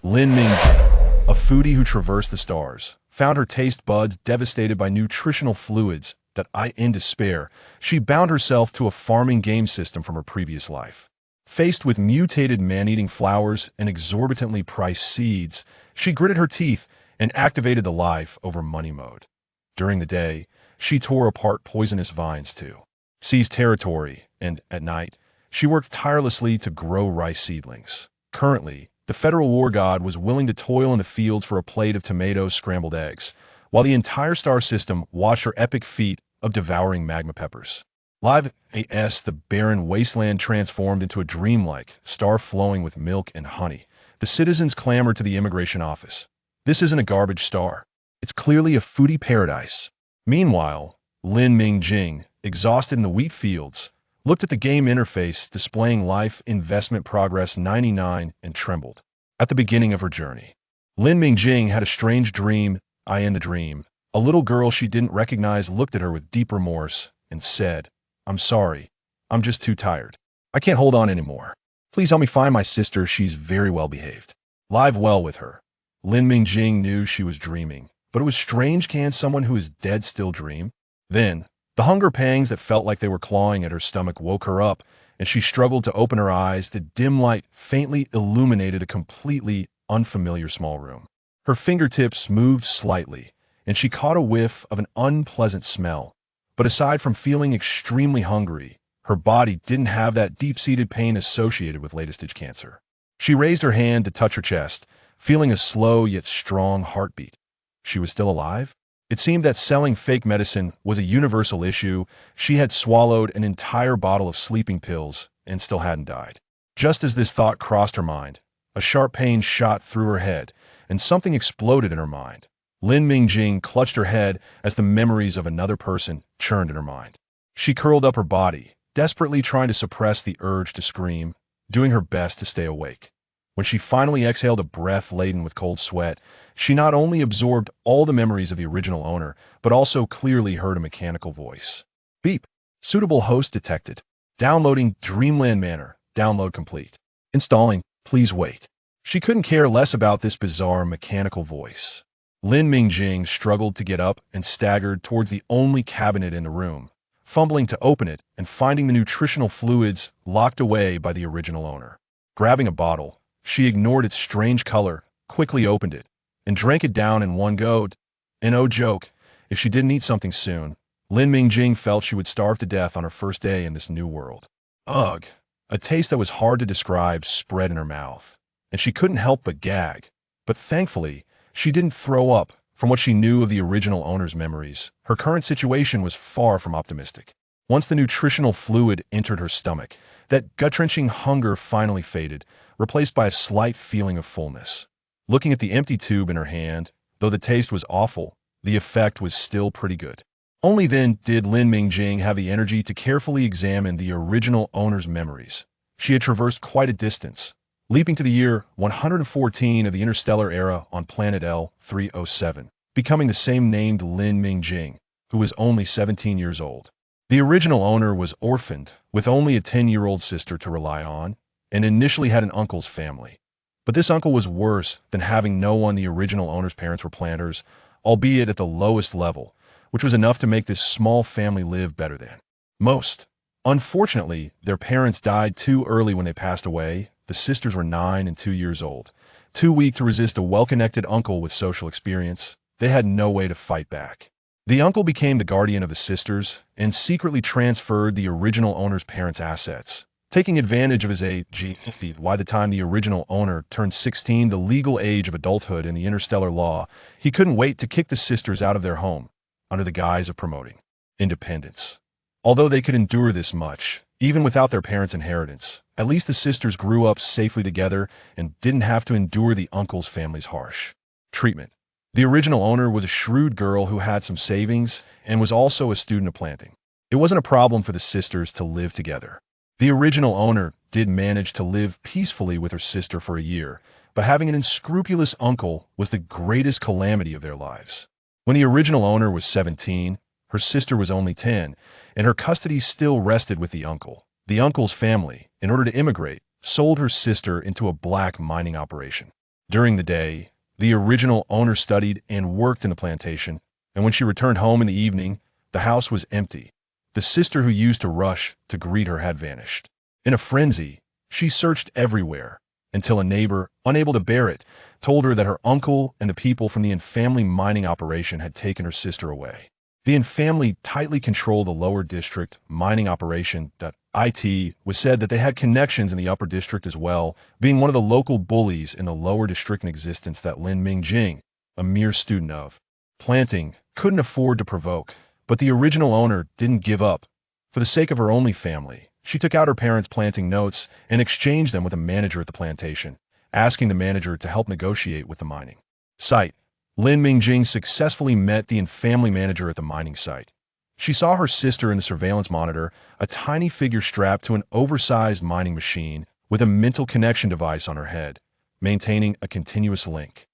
Lin Mingjing, a foodie who traversed the stars, found her taste buds devastated by nutritional fluids that in despair, she bound herself to a farming game system from her previous life. Faced with mutated man-eating flowers and exorbitantly priced seeds, she gritted her teeth and activated the life over money mode. During the day, she tore apart poisonous vines to seize territory, and at night, she worked tirelessly to grow rice seedlings. Currently, the federal war god was willing to toil in the fields for a plate of tomatoes scrambled eggs, while the entire star system watched her epic feat of devouring magma peppers. Live AS, the barren wasteland transformed into a dreamlike star flowing with milk and honey. The citizens clamored to the immigration office. This isn't a garbage star. It's clearly a foodie paradise. Meanwhile, Lin Mingjing, exhausted in the wheat fields, looked at the game interface displaying life investment progress 99 and trembled. At the beginning of her journey, Lin Mingjing had a strange dream. In the dream, a little girl she didn't recognize looked at her with deep remorse and said, "I'm sorry. I'm just too tired. I can't hold on anymore. Please help me find my sister. She's very well behaved." Live well with her. Lin Mingjing knew she was dreaming, but it was strange. Can someone who is dead still dream? Then, the hunger pangs that felt like they were clawing at her stomach woke her up, and she struggled to open her eyes. The dim light faintly illuminated a completely unfamiliar small room. Her fingertips moved slightly, and she caught a whiff of an unpleasant smell. But aside from feeling extremely hungry, her body didn't have that deep-seated pain associated with late-stage cancer. She raised her hand to touch her chest, feeling a slow yet strong heartbeat. She was still alive? It seemed that selling fake medicine was a universal issue. She had swallowed an entire bottle of sleeping pills and still hadn't died. Just as this thought crossed her mind, a sharp pain shot through her head, and something exploded in her mind. Lin Mingjing clutched her head as the memories of another person churned in her mind. She curled up her body, desperately trying to suppress the urge to scream, doing her best to stay awake. When she finally exhaled a breath laden with cold sweat, she not only absorbed all the memories of the original owner, but also clearly heard a mechanical voice. Beep. Suitable host detected. Downloading Dreamland Manor. Download complete. Installing. Please wait. She couldn't care less about this bizarre mechanical voice. Lin Mingjing struggled to get up and staggered towards the only cabinet in the room, fumbling to open it and finding the nutritional fluids locked away by the original owner. Grabbing a bottle, she ignored its strange color, quickly opened it, and drank it down in one go. And no joke, if she didn't eat something soon, Lin Mingjing felt she would starve to death on her first day in this new world. Ugh! A taste that was hard to describe spread in her mouth, and she couldn't help but gag. But thankfully, she didn't throw up. From what she knew of the original owner's memories, her current situation was far from optimistic. Once the nutritional fluid entered her stomach, that gut-wrenching hunger finally faded, replaced by a slight feeling of fullness. Looking at the empty tube in her hand, though the taste was awful, the effect was still pretty good. Only then did Lin Mingjing have the energy to carefully examine the original owner's memories. She had traversed quite a distance, leaping to the year 114 of the interstellar era on planet L307, becoming the same named Lin Mingjing, who was only 17 years old. The original owner was orphaned, with only a 10-year-old sister to rely on, and initially had an uncle's family. But this uncle was worse than having no one. The original owner's parents were planters, albeit at the lowest level, which was enough to make this small family live better than most. Unfortunately, their parents died too early when they passed away. The sisters were 9 and 2 years old. Too weak to resist a well-connected uncle with social experience, they had no way to fight back. The uncle became the guardian of the sisters and secretly transferred the original owner's parents' assets, taking advantage of his age. By the time the original owner turned 16, the legal age of adulthood in the interstellar law, he couldn't wait to kick the sisters out of their home, under the guise of promoting independence. Although they could endure this much, even without their parents' inheritance, at least the sisters grew up safely together and didn't have to endure the uncle's family's harsh treatment. The original owner was a shrewd girl who had some savings and was also a student of planting. It wasn't a problem for the sisters to live together. The original owner did manage to live peacefully with her sister for a year, but having an unscrupulous uncle was the greatest calamity of their lives. When the original owner was 17, her sister was only 10, and her custody still rested with the uncle. The uncle's family, in order to immigrate, sold her sister into a black mining operation. During the day, the original owner studied and worked in the plantation, and when she returned home in the evening, the house was empty. The sister who used to rush to greet her had vanished. In a frenzy, she searched everywhere, until a neighbor, unable to bear it, told her that her uncle and the people from the Infamily mining operation had taken her sister away. The Infamily tightly controlled the lower district mining operation. It was said that they had connections in the upper district as well, being one of the local bullies in the lower district in existence that Lin Mingjing, a mere student of planting, couldn't afford to provoke. But the original owner didn't give up. For the sake of her only family, she took out her parents' planting notes and exchanged them with a manager at the plantation, asking the manager to help negotiate with the mining site. Lin Mingjing successfully met the Infamily manager at the mining site. She saw her sister in the surveillance monitor, a tiny figure strapped to an oversized mining machine with a mental connection device on her head, maintaining a continuous link.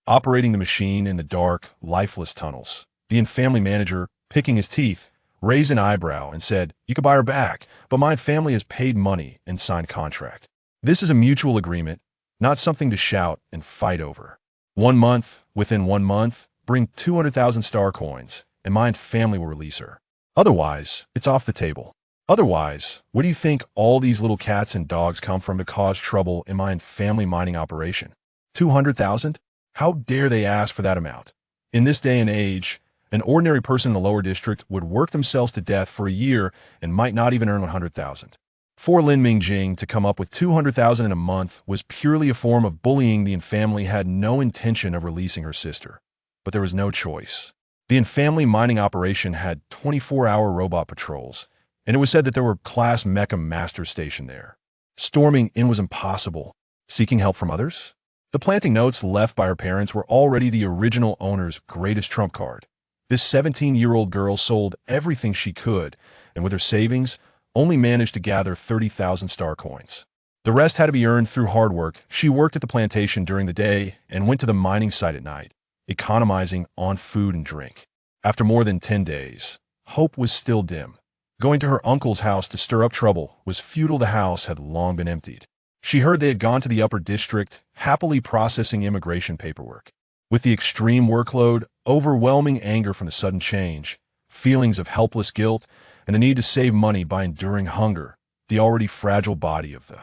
Operating the machine in the dark, lifeless tunnels, the Infamily manager, picking his teeth, raised an eyebrow and said, "You could buy her back, but my family has paid money and signed contract. This is a mutual agreement, not something to shout and fight over. Within 1 month, bring 200,000 star coins, and my family will release her. Otherwise, it's off the table. Otherwise, where do you think all these little cats and dogs come from to cause trouble in my family mining operation? 200,000? How dare they ask for that amount? In this day and age, an ordinary person in the lower district would work themselves to death for a year and might not even earn 100,000. For Lin Mingjing to come up with 200,000 in a month was purely a form of bullying. The Infamily had no intention of releasing her sister, but there was no choice. The Infamily mining operation had 24-hour robot patrols, and it was said that there were class mecha masters stationed there. Storming in was impossible. Seeking help from others? The planting notes left by her parents were already the original owner's greatest trump card. This 17-year-old girl sold everything she could, and with her savings, only managed to gather 30,000 star coins. The rest had to be earned through hard work. She worked at the plantation during the day and went to the mining site at night, economizing on food and drink. After more than 10 days, hope was still dim. Going to her uncle's house to stir up trouble was futile. The house had long been emptied. She heard they had gone to the upper district, happily processing immigration paperwork. With the extreme workload, overwhelming anger from the sudden change, feelings of helpless guilt, and the need to save money by enduring hunger, the already fragile body of the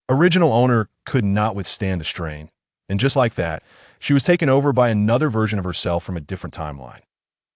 original owner could not withstand the strain. And just like that, she was taken over by another version of herself from a different timeline.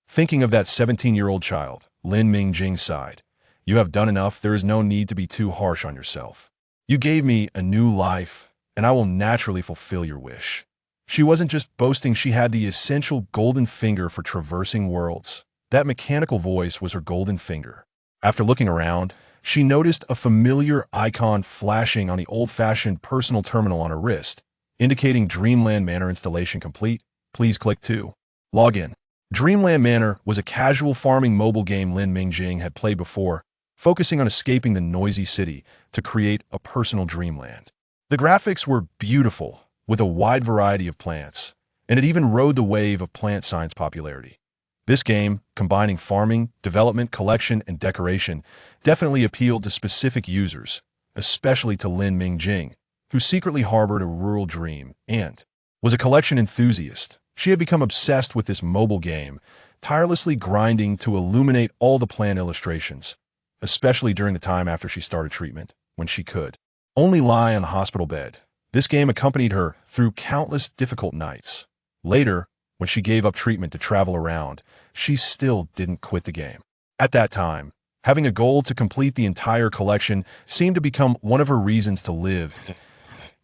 Thinking of that 17-year-old child, Lin Mingjing sighed. "You have done enough. There is no need to be too harsh on yourself. You gave me a new life, and I will naturally fulfill your wish." She wasn't just boasting, she had the essential golden finger for traversing worlds. That mechanical voice was her golden finger. After looking around, she noticed a familiar icon flashing on the old-fashioned personal terminal on her wrist, indicating Dreamland Manor installation complete. Please click to log in. Dreamland Manor was a casual farming mobile game Lin Mingjing had played before, focusing on escaping the noisy city to create a personal dreamland. The graphics were beautiful, with a wide variety of plants, and it even rode the wave of plant science popularity. This game, combining farming, development, collection, and decoration, definitely appealed to specific users, especially to Lin Mingjing, who secretly harbored a rural dream and was a collection enthusiast. She had become obsessed with this mobile game, tirelessly grinding to illuminate all the plant illustrations, especially during the time after she started treatment, when she could only lie on a hospital bed. This game accompanied her through countless difficult nights. Later, when she gave up treatment to travel around, she still didn't quit the game. At that time, having a goal to complete the entire collection seemed to become one of her reasons to live.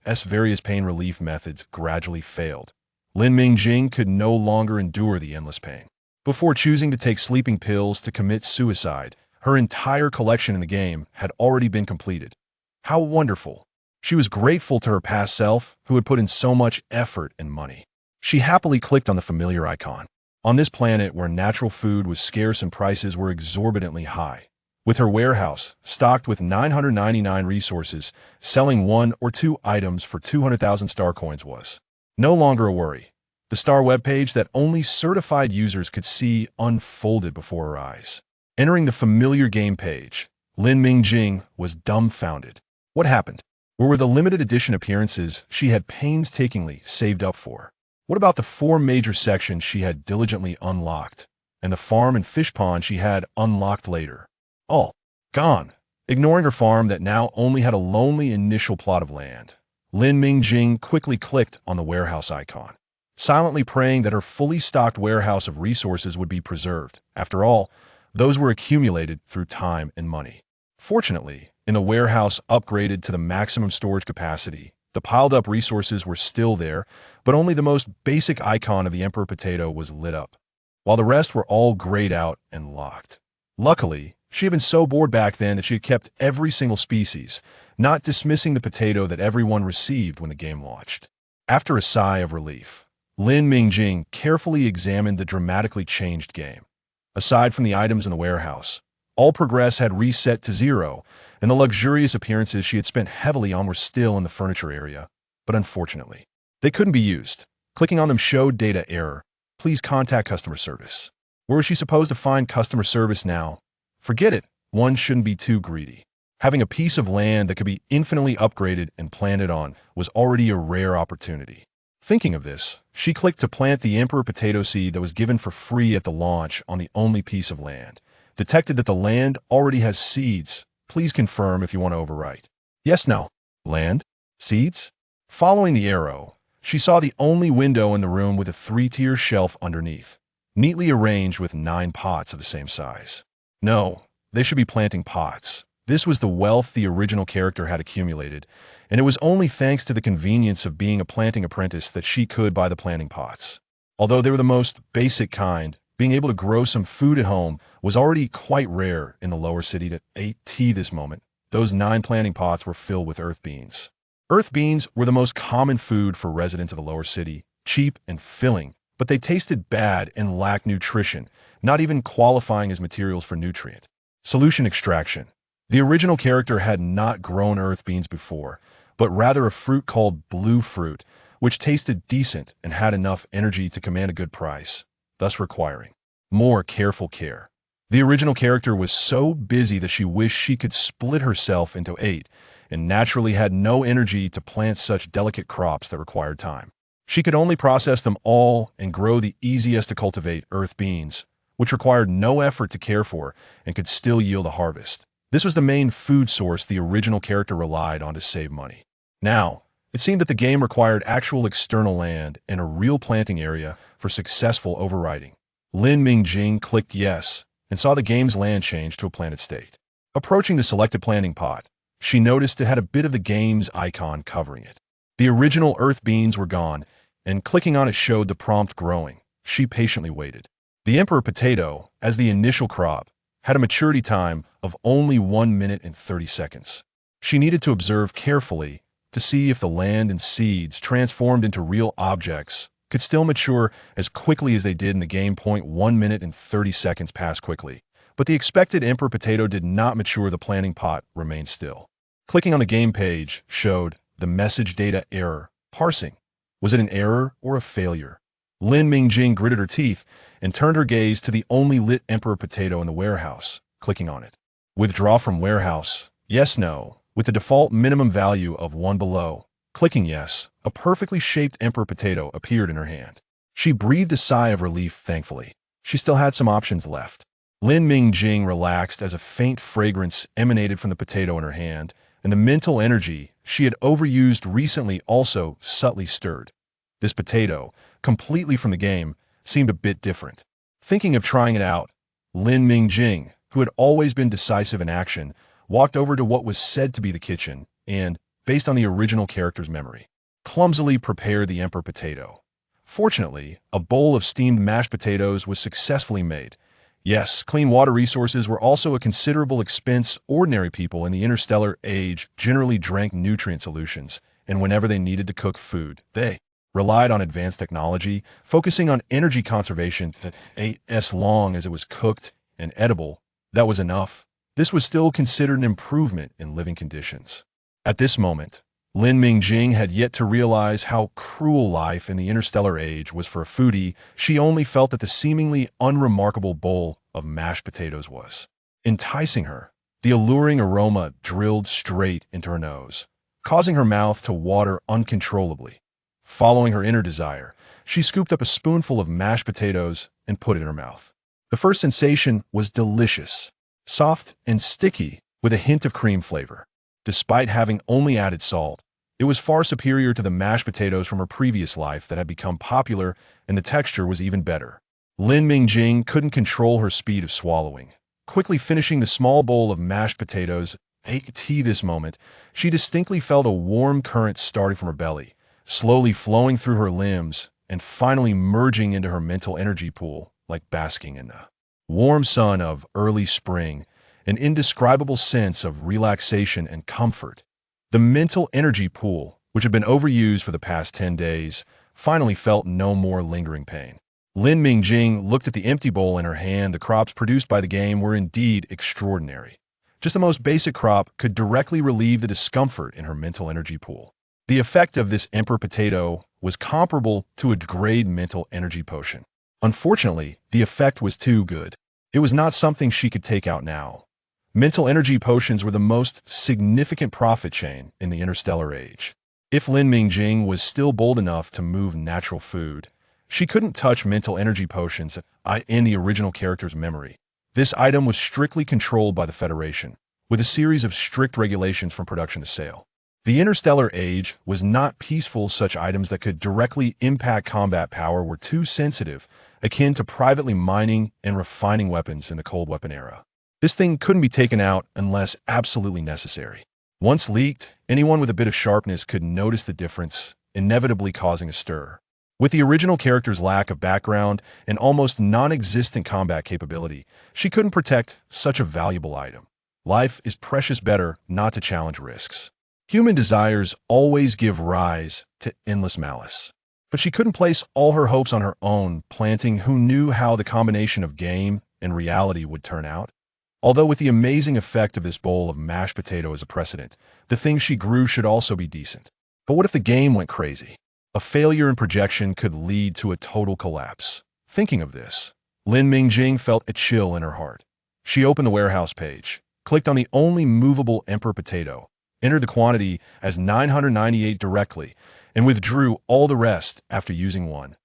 As various pain relief methods gradually failed, Lin Mingjing could no longer endure the endless pain. Before choosing to take sleeping pills to commit suicide, her entire collection in the game had already been completed. How wonderful! She was grateful to her past self, who had put in so much effort and money. She happily clicked on the familiar icon. On this planet where natural food was scarce and prices were exorbitantly high, with her warehouse stocked with 999 resources, selling 1 or 2 items for 200,000 star coins was no longer a worry. The star webpage that only certified users could see unfolded before her eyes. Entering the familiar game page, Lin Mingjing was dumbfounded. What happened? Where were the limited edition appearances she had painstakingly saved up for? What about the 4 major sections she had diligently unlocked, and the farm and fish pond she had unlocked later? All gone, ignoring her farm that now only had a lonely initial plot of land. Lin Mingjing quickly clicked on the warehouse icon, silently praying that her fully stocked warehouse of resources would be preserved. After all, those were accumulated through time and money. Fortunately, in a warehouse upgraded to the maximum storage capacity, the piled-up resources were still there, but only the most basic icon of the Emperor Potato was lit up, while the rest were all grayed out and locked. Luckily, she had been so bored back then that she had kept every single species, not dismissing the potato that everyone received when the game launched. After a sigh of relief, Lin Mingjing carefully examined the dramatically changed game. Aside from the items in the warehouse, all progress had reset to 0, and the luxurious appearances she had spent heavily on were still in the furniture area. But unfortunately, they couldn't be used. Clicking on them showed data error. Please contact customer service. Where was she supposed to find customer service now? Forget it. One shouldn't be too greedy. Having a piece of land that could be infinitely upgraded and planted on was already a rare opportunity. Thinking of this, she clicked to plant the Emperor Potato seed that was given for free at the launch on the only piece of land. Detected that the land already has seeds. Please confirm if you want to overwrite. Yes, no. Land? Seeds? Following the arrow, she saw the only window in the room with a 3-tier shelf underneath, neatly arranged with 9 pots of the same size. No, they should be planting pots. This was the wealth the original character had accumulated, and it was only thanks to the convenience of being a planting apprentice that she could buy the planting pots. Although they were the most basic kind, being able to grow some food at home was already quite rare in the lower city. To 8T this moment, those 9 planting pots were filled with earth beans. Earth beans were the most common food for residents of the lower city, cheap and filling, but they tasted bad and lacked nutrition, not even qualifying as materials for nutrient. Solution extraction. The original character had not grown earth beans before, but rather a fruit called blue fruit, which tasted decent and had enough energy to command a good price, thus requiring more careful care. The original character was so busy that she wished she could split herself into 8, and naturally had no energy to plant such delicate crops that required time. She could only process them all and grow the easiest to cultivate earth beans, which required no effort to care for and could still yield a harvest. This was the main food source the original character relied on to save money. Now, it seemed that the game required actual external land and a real planting area for successful overriding. Lin Mingjing clicked yes and saw the game's land change to a planted state. Approaching the selected planting pot, she noticed it had a bit of the game's icon covering it. The original earth beans were gone, and clicking on it showed the prompt growing. She patiently waited. The Emperor Potato, as the initial crop, had a maturity time of only 1 minute and 30 seconds. She needed to observe carefully to see if the land and seeds transformed into real objects could still mature as quickly as they did in the game. 1 minute and 30 seconds passed quickly, but the expected Emperor Potato did not mature. The planting pot remained still. Clicking on the game page showed the message data error. Parsing. Was it an error or a failure? Lin Mingjing gritted her teeth and turned her gaze to the only lit Emperor Potato in the warehouse, clicking on it. Withdraw from warehouse. Yes, no, with the default minimum value of 1 below. Clicking yes, a perfectly shaped Emperor Potato appeared in her hand. She breathed a sigh of relief, thankfully. She still had some options left. Lin Mingjing relaxed as a faint fragrance emanated from the potato in her hand, and the mental energy she had overused recently also subtly stirred. This potato, completely from the game, seemed a bit different. Thinking of trying it out, Lin Mingjing, who had always been decisive in action, walked over to what was said to be the kitchen and, based on the original character's memory, clumsily prepared the Emperor Potato. Fortunately, a bowl of steamed mashed potatoes was successfully made. Yes, clean water resources were also a considerable expense. Ordinary people in the interstellar age generally drank nutrient solutions, and whenever they needed to cook food, they relied on advanced technology, focusing on energy conservation that ate as long as it was cooked and edible. That was enough. This was still considered an improvement in living conditions. At this moment, Lin Mingjing had yet to realize how cruel life in the interstellar age was for a foodie. She only felt that the seemingly unremarkable bowl of mashed potatoes was enticing her. The alluring aroma drilled straight into her nose, causing her mouth to water uncontrollably. Following her inner desire, she scooped up a spoonful of mashed potatoes and put it in her mouth. The first sensation was delicious, soft and sticky with a hint of cream flavor. Despite having only added salt, it was far superior to the mashed potatoes from her previous life that had become popular, and the texture was even better. Lin Mingjing couldn't control her speed of swallowing, quickly finishing the small bowl of mashed potatoes. At this moment, she distinctly felt a warm current starting from her belly, slowly flowing through her limbs and finally merging into her mental energy pool, like basking in the warm sun of early spring, an indescribable sense of relaxation and comfort. The mental energy pool, which had been overused for the past 10 days, finally felt no more lingering pain. Lin Mingjing looked at the empty bowl in her hand. The crops produced by the game were indeed extraordinary. Just the most basic crop could directly relieve the discomfort in her mental energy pool. The effect of this emperor potato was comparable to a grade mental energy potion. Unfortunately, the effect was too good. It was not something she could take out now. Mental energy potions were the most significant profit chain in the interstellar age. If Lin Mingjing was still bold enough to move natural food, she couldn't touch mental energy potions in the original character's memory. This item was strictly controlled by the Federation, with a series of strict regulations from production to sale. The interstellar age was not peaceful. Such items that could directly impact combat power were too sensitive, akin to privately mining and refining weapons in the cold weapon era. This thing couldn't be taken out unless absolutely necessary. Once leaked, anyone with a bit of sharpness could notice the difference, inevitably causing a stir. With the original character's lack of background and almost non-existent combat capability, she couldn't protect such a valuable item. Life is precious better not to challenge risks. Human desires always give rise to endless malice. But she couldn't place all her hopes on her own planting. Who knew how the combination of game and reality would turn out? Although with the amazing effect of this bowl of mashed potato as a precedent, the thing she grew should also be decent. But what if the game went crazy? A failure in projection could lead to a total collapse. Thinking of this, Lin Mingjing felt a chill in her heart. She opened the warehouse page, clicked on the only movable emperor potato, entered the quantity as 998 directly, and withdrew all the rest after using one.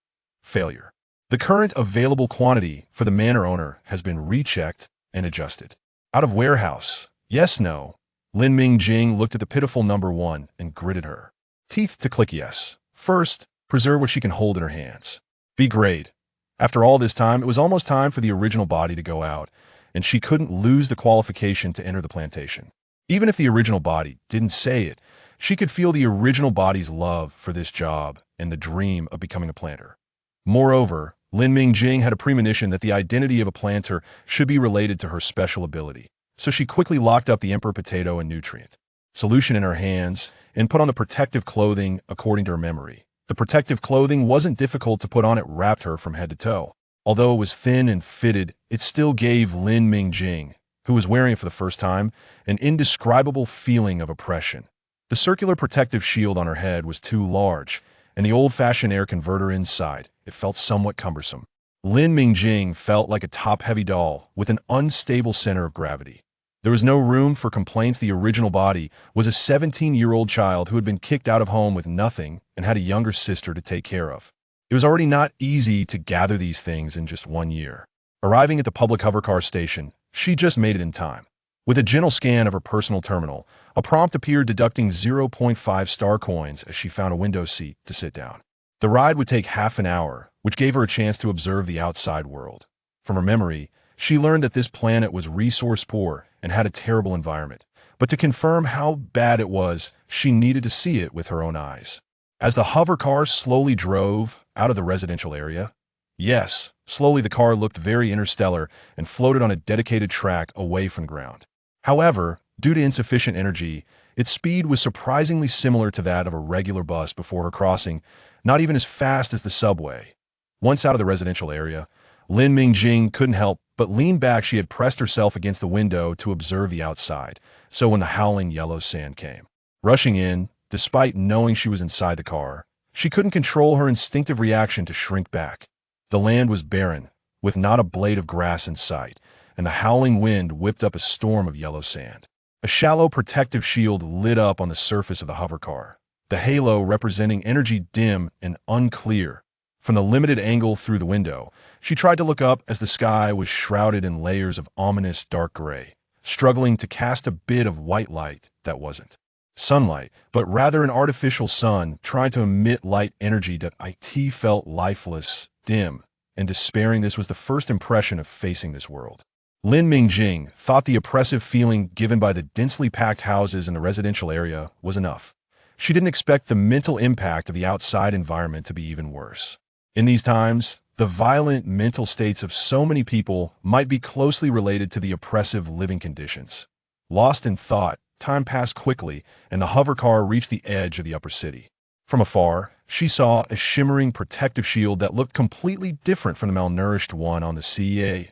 Failure. The current available quantity for the manor owner has been rechecked and adjusted. Out of warehouse. Yes, no. Lin Mingjing looked at the pitiful number 1 and gritted her teeth to click yes. First, preserve what she can hold in her hands. Be great. After all this time, it was almost time for the original body to go out, and she couldn't lose the qualification to enter the plantation. Even if the original body didn't say it, she could feel the original body's love for this job and the dream of becoming a planter. Moreover, Lin Mingjing had a premonition that the identity of a planter should be related to her special ability, so she quickly locked up the emperor potato and nutrient solution in her hands and put on the protective clothing according to her memory. The protective clothing wasn't difficult to put on. It wrapped her from head to toe. Although it was thin and fitted, it still gave Lin Mingjing, who was wearing it for the first time, an indescribable feeling of oppression. The circular protective shield on her head was too large, and the old-fashioned air converter inside, it felt somewhat cumbersome. Lin Mingjing felt like a top-heavy doll with an unstable center of gravity. There was no room for complaints. The original body was a 17-year-old child who had been kicked out of home with nothing and had a younger sister to take care of. It was already not easy to gather these things in just 1 year. Arriving at the public hovercar station, she just made it in time. With a gentle scan of her personal terminal, a prompt appeared deducting 0.5 star coins as she found a window seat to sit down. The ride would take half an hour, which gave her a chance to observe the outside world. From her memory, she learned that this planet was resource poor and had a terrible environment. But to confirm how bad it was, she needed to see it with her own eyes. As the hover car slowly drove out of the residential area, yes, slowly the car looked very interstellar and floated on a dedicated track away from the ground. However, due to insufficient energy, its speed was surprisingly similar to that of a regular bus before her crossing, not even as fast as the subway. Once out of the residential area, Lin Mingjing couldn't help but lean back. She had pressed herself against the window to observe the outside, so when the howling yellow sand came rushing in, despite knowing she was inside the car, she couldn't control her instinctive reaction to shrink back. The land was barren, with not a blade of grass in sight, and the howling wind whipped up a storm of yellow sand. A shallow protective shield lit up on the surface of the hovercar, the halo representing energy dim and unclear. From the limited angle through the window, she tried to look up as the sky was shrouded in layers of ominous dark gray, struggling to cast a bit of white light that wasn't sunlight, but rather an artificial sun trying to emit light energy that it felt lifeless, dim, and despairing. This was the first impression of facing this world. Lin Mingjing thought the oppressive feeling given by the densely packed houses in the residential area was enough. She didn't expect the mental impact of the outside environment to be even worse. In these times, the violent mental states of so many people might be closely related to the oppressive living conditions. Lost in thought, time passed quickly, and the hovercar reached the edge of the upper city. From afar, she saw a shimmering protective shield that looked completely different from the malnourished one on the CA.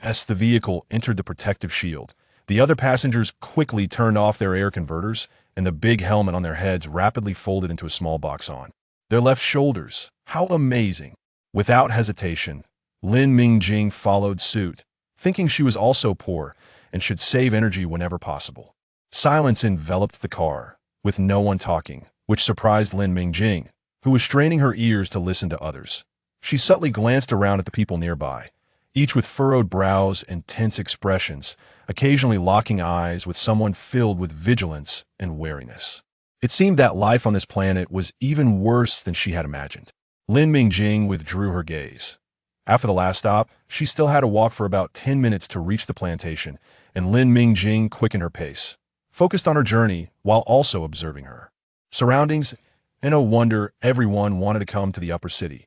As the vehicle entered the protective shield, the other passengers quickly turned off their air converters, and the big helmet on their heads rapidly folded into a small box on their left shoulders. How amazing! Without hesitation, Lin Mingjing followed suit, thinking she was also poor and should save energy whenever possible. Silence enveloped the car, with no one talking, which surprised Lin Mingjing, who was straining her ears to listen to others. She subtly glanced around at the people nearby, each with furrowed brows and tense expressions, occasionally locking eyes with someone filled with vigilance and wariness. It seemed that life on this planet was even worse than she had imagined. Lin Mingjing withdrew her gaze. After the last stop, she still had to walk for about 10 minutes to reach the plantation, and Lin Mingjing quickened her pace, focused on her journey while also observing her surroundings. And no wonder everyone wanted to come to the upper city.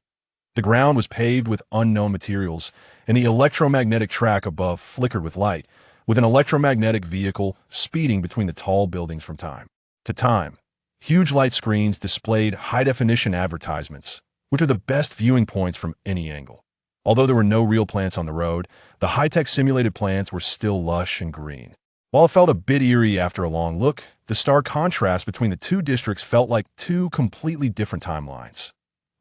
The ground was paved with unknown materials, and the electromagnetic track above flickered with light, with an electromagnetic vehicle speeding between the tall buildings from time to time. Huge light screens displayed high-definition advertisements, which are the best viewing points from any angle. Although there were no real plants on the road, the high-tech simulated plants were still lush and green. While it felt a bit eerie after a long look, the stark contrast between the two districts felt like two completely different timelines.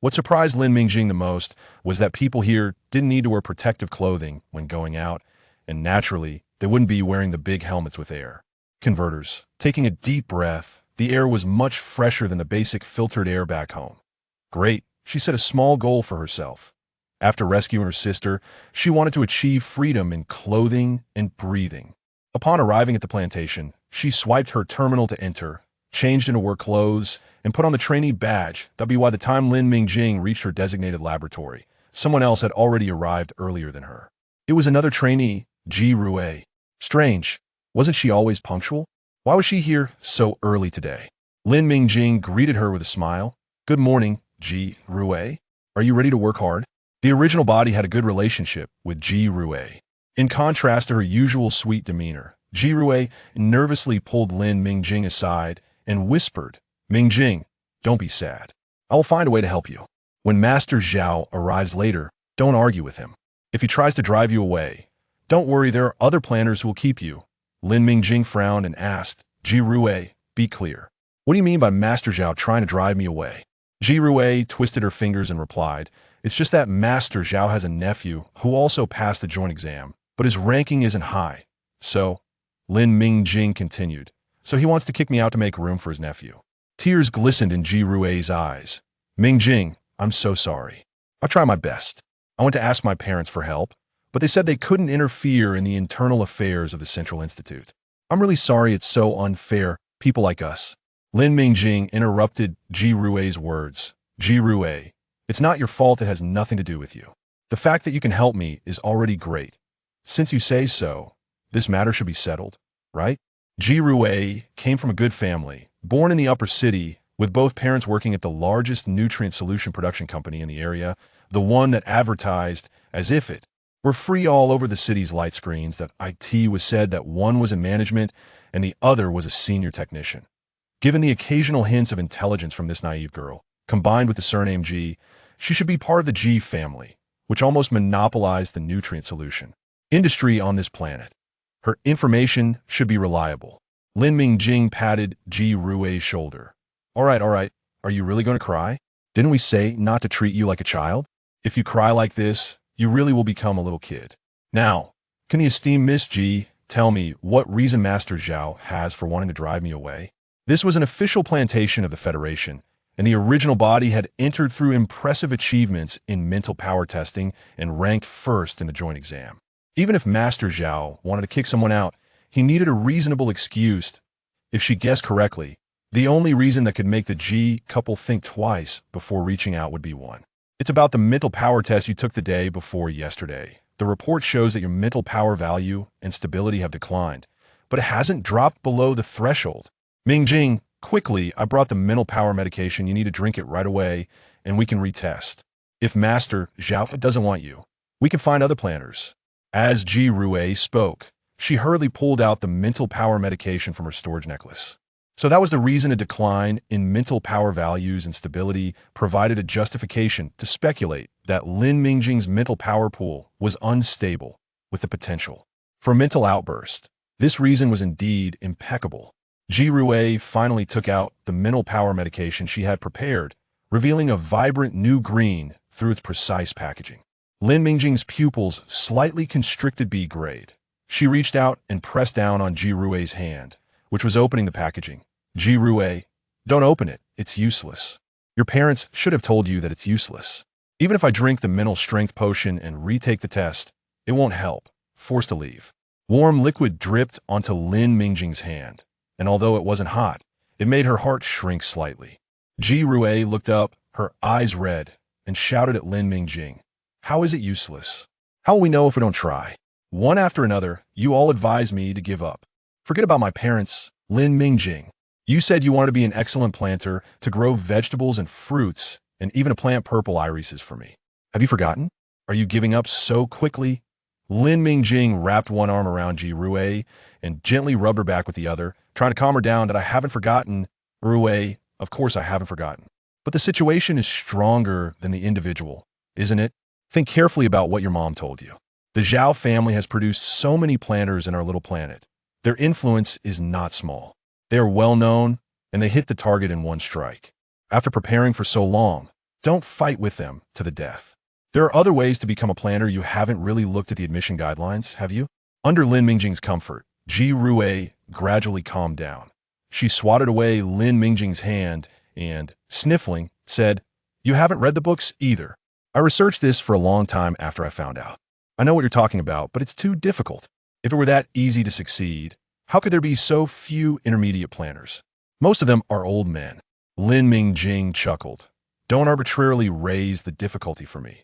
What surprised Lin Mingjing the most was that people here didn't need to wear protective clothing when going out, and naturally, they wouldn't be wearing the big helmets with air converters. Taking a deep breath, the air was much fresher than the basic filtered air back home. Great, she set a small goal for herself. After rescuing her sister, she wanted to achieve freedom in clothing and breathing. Upon arriving at the plantation, she swiped her terminal to enter, changed into work clothes, and put on the trainee badge. That'd be by the time Lin Mingjing reached her designated laboratory. Someone else had already arrived earlier than her. It was another trainee, Ji Rue. Strange, wasn't she always punctual? Why was she here so early today? Lin Mingjing greeted her with a smile. Good morning, Ji Rue. Are you ready to work hard? The original body had a good relationship with Ji Rue. In contrast to her usual sweet demeanor, Ji Rue nervously pulled Lin Mingjing aside and whispered, Mingjing, don't be sad. I will find a way to help you. When Master Zhao arrives later, don't argue with him. If he tries to drive you away, don't worry, there are other planners who will keep you. Lin Mingjing frowned and asked, Ji Rue, be clear. What do you mean by Master Zhao trying to drive me away? Ji Rue twisted her fingers and replied, it's just that Master Zhao has a nephew who also passed the joint exam, but his ranking isn't high. So, Lin Mingjing continued, so he wants to kick me out to make room for his nephew. Tears glistened in Ji Rue's eyes. Mingjing, I'm so sorry. I'll try my best. I went to ask my parents for help, but they said they couldn't interfere in the internal affairs of the Central Institute. I'm really sorry it's so unfair, people like us. Lin Mingjing interrupted Ji Rue's words. Ji Rue, it's not your fault, it has nothing to do with you. The fact that you can help me is already great. Since you say so, this matter should be settled, right? Ji Rue came from a good family, born in the upper city, with both parents working at the largest nutrient solution production company in the area, the one that advertised as if it were free all over the city's light screens. That it was said that one was in management and the other was a senior technician. Given the occasional hints of intelligence from this naive girl, combined with the surname G, she should be part of the G family, which almost monopolized the nutrient solution industry on this planet. Her information should be reliable. Lin Mingjing patted Ji Rue's shoulder. All right, are you really going to cry? Didn't we say not to treat you like a child? If you cry like this, you really will become a little kid. Now, can the esteemed Miss G tell me what reason Master Zhao has for wanting to drive me away. This was an official plantation of the Federation, and the original body had entered through impressive achievements in mental power testing and ranked first in the joint exam. Even if Master Zhao wanted to kick someone out, he needed a reasonable excuse. If she guessed correctly, the only reason that could make the G couple think twice before reaching out would be one. It's about the mental power test you took the day before yesterday. The report shows that your mental power value and stability have declined, but it hasn't dropped below the threshold. Mingjing, quickly, I brought the mental power medication. You need to drink it right away, and we can retest. If Master Zhao doesn't want you, we can find other planners. As Ji Rui spoke, she hurriedly pulled out the mental power medication from her storage necklace. So that was the reason a decline in mental power values and stability provided a justification to speculate that Lin Mingjing's mental power pool was unstable with the potential for mental outburst. This reason was indeed impeccable. Ji Rui finally took out the mental power medication she had prepared, revealing a vibrant new green through its precise packaging. Lin Mingjing's pupils slightly constricted B grade. She reached out and pressed down on Ji Rui's hand, which was opening the packaging. Ji Rui, don't open it. It's useless. Your parents should have told you that it's useless. Even if I drink the mental strength potion and retake the test, it won't help. Forced to leave. Warm liquid dripped onto Lin Mingjing's hand, and although it wasn't hot, it made her heart shrink slightly. Ji Rui looked up, her eyes red, and shouted at Lin Mingjing, "How is it useless? How will we know if we don't try?" One after another, you all advised me to give up. Forget about my parents, Lin Mingjing. You said you wanted to be an excellent planter, to grow vegetables and fruits, and even to plant purple irises for me. Have you forgotten? Are you giving up so quickly? Lin Mingjing wrapped one arm around Ji Rui and gently rubbed her back with the other, trying to calm her down. That I haven't forgotten. Rui, of course I haven't forgotten. But the situation is stronger than the individual, isn't it? Think carefully about what your mom told you. The Zhao family has produced so many planters in our little planet. Their influence is not small. They are well known, and they hit the target in one strike. After preparing for so long, don't fight with them to the death. There are other ways to become a planter. You haven't really looked at the admission guidelines, have you? Under Lin Mingjing's comfort, Ji Rui gradually calmed down. She swatted away Lin Mingjing's hand and, sniffling, said, "You haven't read the books either. I researched this for a long time after I found out. I know what you're talking about, but it's too difficult. If it were that easy to succeed, how could there be so few intermediate planners? Most of them are old men." Lin Mingjing chuckled. "Don't arbitrarily raise the difficulty for me.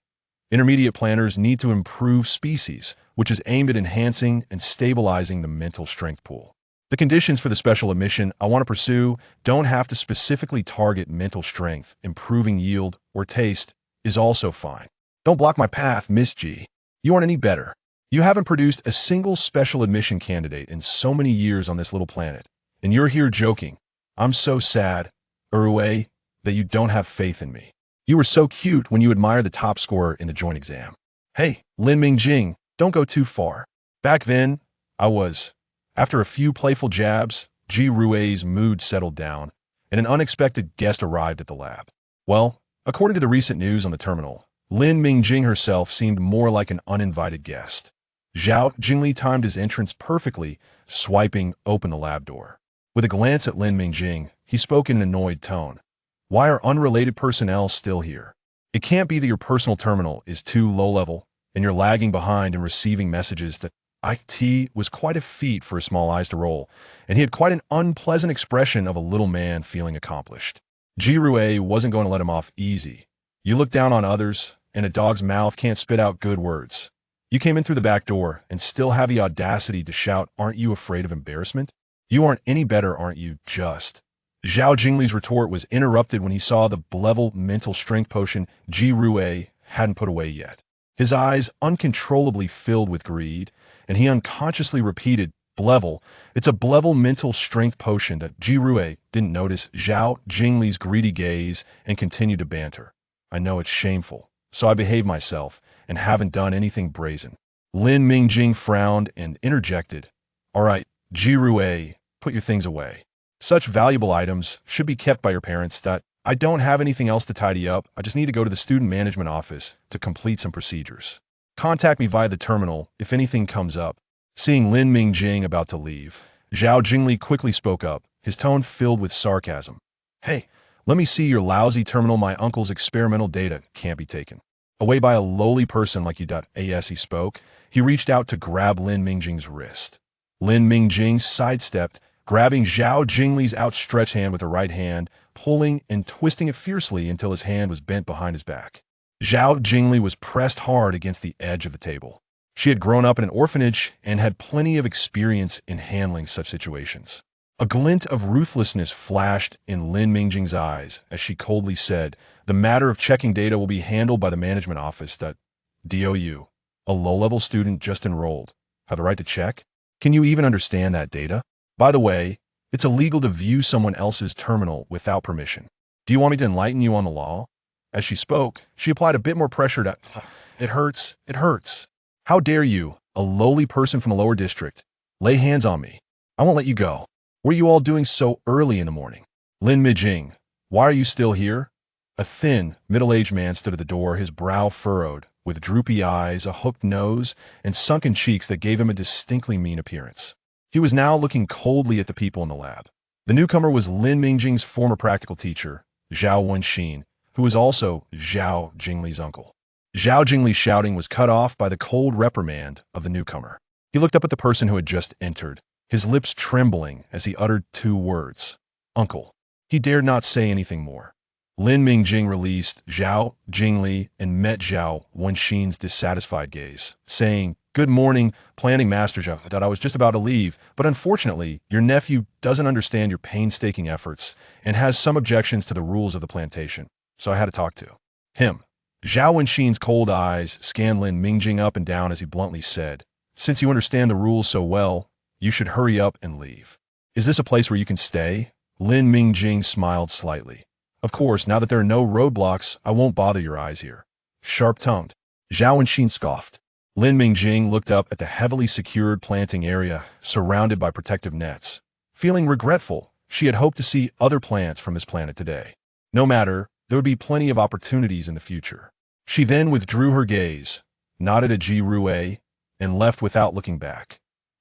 Intermediate planners need to improve species, which is aimed at enhancing and stabilizing the mental strength pool. The conditions for the special admission I want to pursue don't have to specifically target mental strength. Improving yield or taste is also fine. Don't block my path, Miss G. You aren't any better. You haven't produced a single special admission candidate in so many years on this little planet, and you're here joking. I'm so sad, Rui, that you don't have faith in me. You were so cute when you admired the top scorer in the joint exam. Hey, Lin Mingjing, don't go too far. Back then, I was." After a few playful jabs, Ji Rui's mood settled down, and an unexpected guest arrived at the lab. Well, according to the recent news on the terminal, Lin Mingjing herself seemed more like an uninvited guest. Zhao Jingli timed his entrance perfectly, swiping open the lab door. With a glance at Lin Mingjing, he spoke in an annoyed tone. "Why are unrelated personnel still here? It can't be that your personal terminal is too low-level, and you're lagging behind in receiving messages that..." IT was quite a feat for his small eyes to roll, and he had quite an unpleasant expression of a little man feeling accomplished. Ji Rui wasn't going to let him off easy. "You look down on others, and a dog's mouth can't spit out good words. You came in through the back door and still have the audacity to shout, 'Aren't you afraid of embarrassment? You aren't any better, aren't you, just?'" Zhao Jingli's retort was interrupted when he saw the level mental strength potion Ji Rui hadn't put away yet. His eyes uncontrollably filled with greed, and he unconsciously repeated, "Blevel. It's a Blevel mental strength potion." That Ji Rui didn't notice Zhao Jingli's greedy gaze and continued to banter. "I know it's shameful, so I behave myself and haven't done anything brazen." Lin Mingjing frowned and interjected, "All right, Ji Rui, put your things away. Such valuable items should be kept by your parents. I don't have anything else to tidy up. I just need to go to the student management office to complete some procedures. Contact me via the terminal if anything comes up." Seeing Lin Mingjing about to leave, Zhao Jingli quickly spoke up, his tone filled with sarcasm. Hey, let me see your lousy terminal. My uncle's experimental data can't be taken away by a lowly person like you. As he spoke, he reached out to grab Lin Mingjing's wrist. Lin Mingjing sidestepped, grabbing Zhao Jingli's outstretched hand with her right hand, pulling and twisting it fiercely until his hand was bent behind his back. Zhao Jingli was pressed hard against the edge of the table. She had grown up in an orphanage and had plenty of experience in handling such situations. A glint of ruthlessness flashed in Lin Mingjing's eyes as she coldly said, "The matter of checking data will be handled by the management office. DOU, a low-level student just enrolled, have the right to check? Can you even understand that data? By the way, it's illegal to view someone else's terminal without permission. Do you want me to enlighten you on the law?" As she spoke, she applied a bit more pressure to, "It hurts, it hurts. How dare you, a lowly person from a lower district, lay hands on me? I won't let you go. What are you all doing so early in the morning? Lin Mingjing, why are you still here?" A thin, middle-aged man stood at the door, his brow furrowed, with droopy eyes, a hooked nose, and sunken cheeks that gave him a distinctly mean appearance. He was now looking coldly at the people in the lab. The newcomer was Lin Mingjing's former practical teacher, Zhao Wenxin, who was also Zhao Jingli's uncle. Zhao Jingli's shouting was cut off by the cold reprimand of the newcomer. He looked up at the person who had just entered, his lips trembling as he uttered two words, "Uncle." He dared not say anything more. Lin Mingjing released Zhao Jingli and met Zhao Wenxin's dissatisfied gaze, saying, "Good morning, planning master Zhao. I was just about to leave, but unfortunately, your nephew doesn't understand your painstaking efforts and has some objections to the rules of the plantation, so I had to talk to him." Zhao Wenxin's cold eyes scanned Lin Mingjing up and down as he bluntly said, "Since you understand the rules so well, you should hurry up and leave. Is this a place where you can stay?" Lin Mingjing smiled slightly. "Of course, now that there are no roadblocks, I won't bother your eyes here." Sharp-tongued, Zhao Wenxin scoffed. Lin Mingjing looked up at the heavily secured planting area, surrounded by protective nets. Feeling regretful, she had hoped to see other plants from this planet today. No matter, there would be plenty of opportunities in the future. She then withdrew her gaze, nodded at Ji Rue, and left without looking back.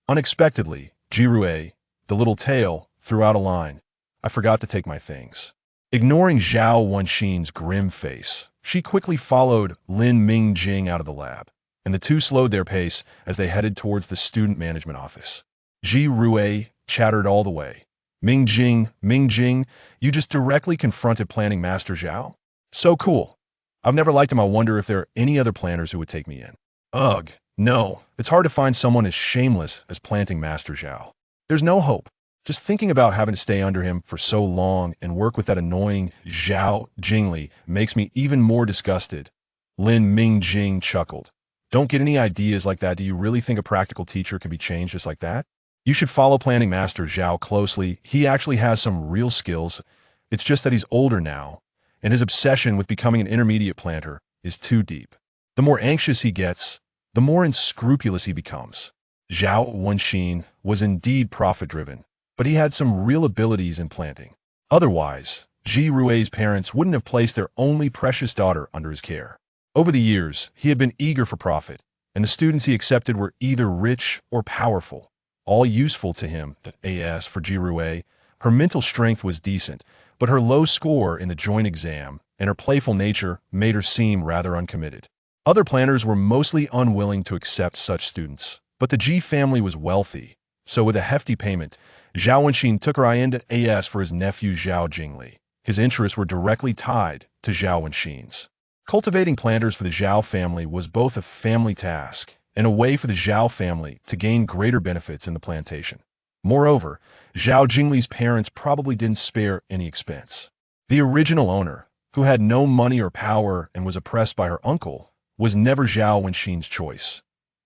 Unexpectedly, Ji Rue, the little tail, threw out a line, "I forgot to take my things." Ignoring Zhao Wenxin's grim face, she quickly followed Lin Mingjing out of the lab, and the two slowed their pace as they headed towards the student management office. Ji Rue chattered all the way. Mingjing, you just directly confronted planning master Zhao? So cool. I've never liked him. I wonder if there are any other planners who would take me in." "Ugh, no. It's hard to find someone as shameless as planting master Zhao. There's no hope. Just thinking about having to stay under him for so long and work with that annoying Zhao Jingli makes me even more disgusted." Lin Mingjing chuckled. "Don't get any ideas like that. Do you really think a practical teacher can be changed just like that? You should follow planning master Zhao closely. He actually has some real skills. It's just that he's older now, and his obsession with becoming an intermediate planter is too deep. The more anxious he gets, the more unscrupulous he becomes." Zhao Wenxin was indeed profit-driven, but he had some real abilities in planting. Otherwise, Ji Rue's parents wouldn't have placed their only precious daughter under his care. Over the years, he had been eager for profit, and the students he accepted were either rich or powerful, all useful to him. As for Ji Rue, her mental strength was decent, but her low score in the joint exam and her playful nature made her seem rather uncommitted. Other planners were mostly unwilling to accept such students, but the Ji family was wealthy, so with a hefty payment, Zhao Wenxin took her eye into AS for his nephew Zhao Jingli. His interests were directly tied to Zhao Wenxin's. Cultivating planters for the Zhao family was both a family task and a way for the Zhao family to gain greater benefits in the plantation. Moreover, Zhao Jingli's parents probably didn't spare any expense. The original owner, who had no money or power and was oppressed by her uncle, was never Zhao Wenxin's choice.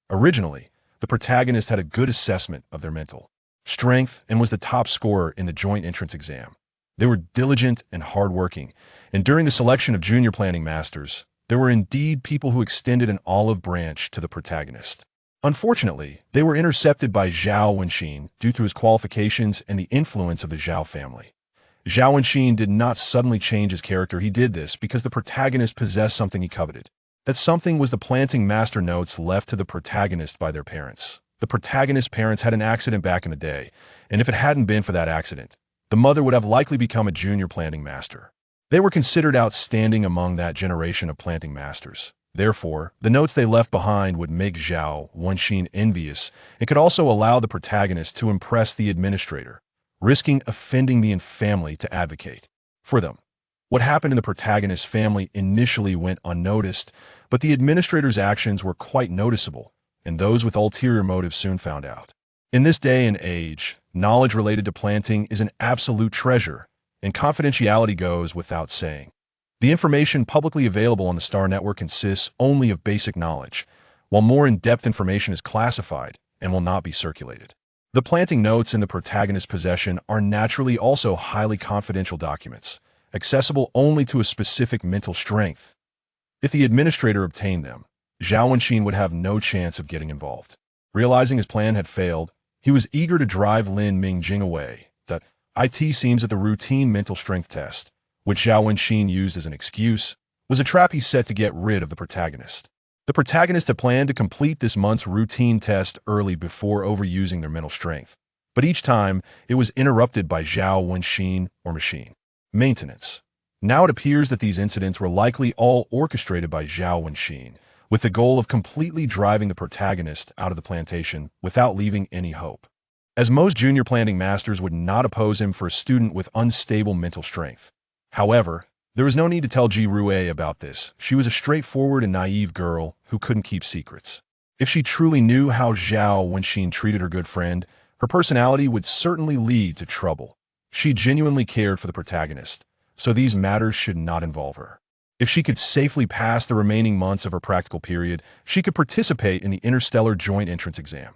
Originally, the protagonist had a good assessment of their mental strength and was the top scorer in the joint entrance exam. They were diligent and hardworking, and during the selection of junior planning masters, there were indeed people who extended an olive branch to the protagonist. Unfortunately, they were intercepted by Zhao Wenxin due to his qualifications and the influence of the Zhao family. Zhao Wenxin did not suddenly change his character. He did this because the protagonist possessed something he coveted. That something was the planting master notes left to the protagonist by their parents. The protagonist's parents had an accident back in the day, and if it hadn't been for that accident, the mother would have likely become a junior planting master. They were considered outstanding among that generation of planting masters. Therefore, the notes they left behind would make Zhao Wenxin envious and could also allow the protagonist to impress the administrator, risking offending the family to advocate for them. What happened in the protagonist's family initially went unnoticed, but the administrator's actions were quite noticeable, and those with ulterior motives soon found out. In this day and age, knowledge related to planting is an absolute treasure, and confidentiality goes without saying. The information publicly available on the Star Network consists only of basic knowledge, while more in-depth information is classified and will not be circulated. The planting notes in the protagonist's possession are naturally also highly confidential documents, accessible only to a specific mental strength. If the administrator obtained them, Zhao Wenxin would have no chance of getting involved. Realizing his plan had failed, he was eager to drive Lin Mingjing away. That it seems that the routine mental strength test, which Zhao Wenxin used as an excuse, was a trap he set to get rid of the protagonist. The protagonist had planned to complete this month's routine test early before overusing their mental strength, but each time it was interrupted by Zhao Wenxin or machine maintenance. Now it appears that these incidents were likely all orchestrated by Zhao Wenxin, with the goal of completely driving the protagonist out of the plantation without leaving any hope. As most junior planting masters would not oppose him for a student with unstable mental strength. However, there was no need to tell Ji Rue about this. She was a straightforward and naive girl who couldn't keep secrets. If she truly knew how Zhao Wenxin treated her good friend, her personality would certainly lead to trouble. She genuinely cared for the protagonist, so these matters should not involve her. If she could safely pass the remaining months of her practical period, she could participate in the interstellar joint entrance exam.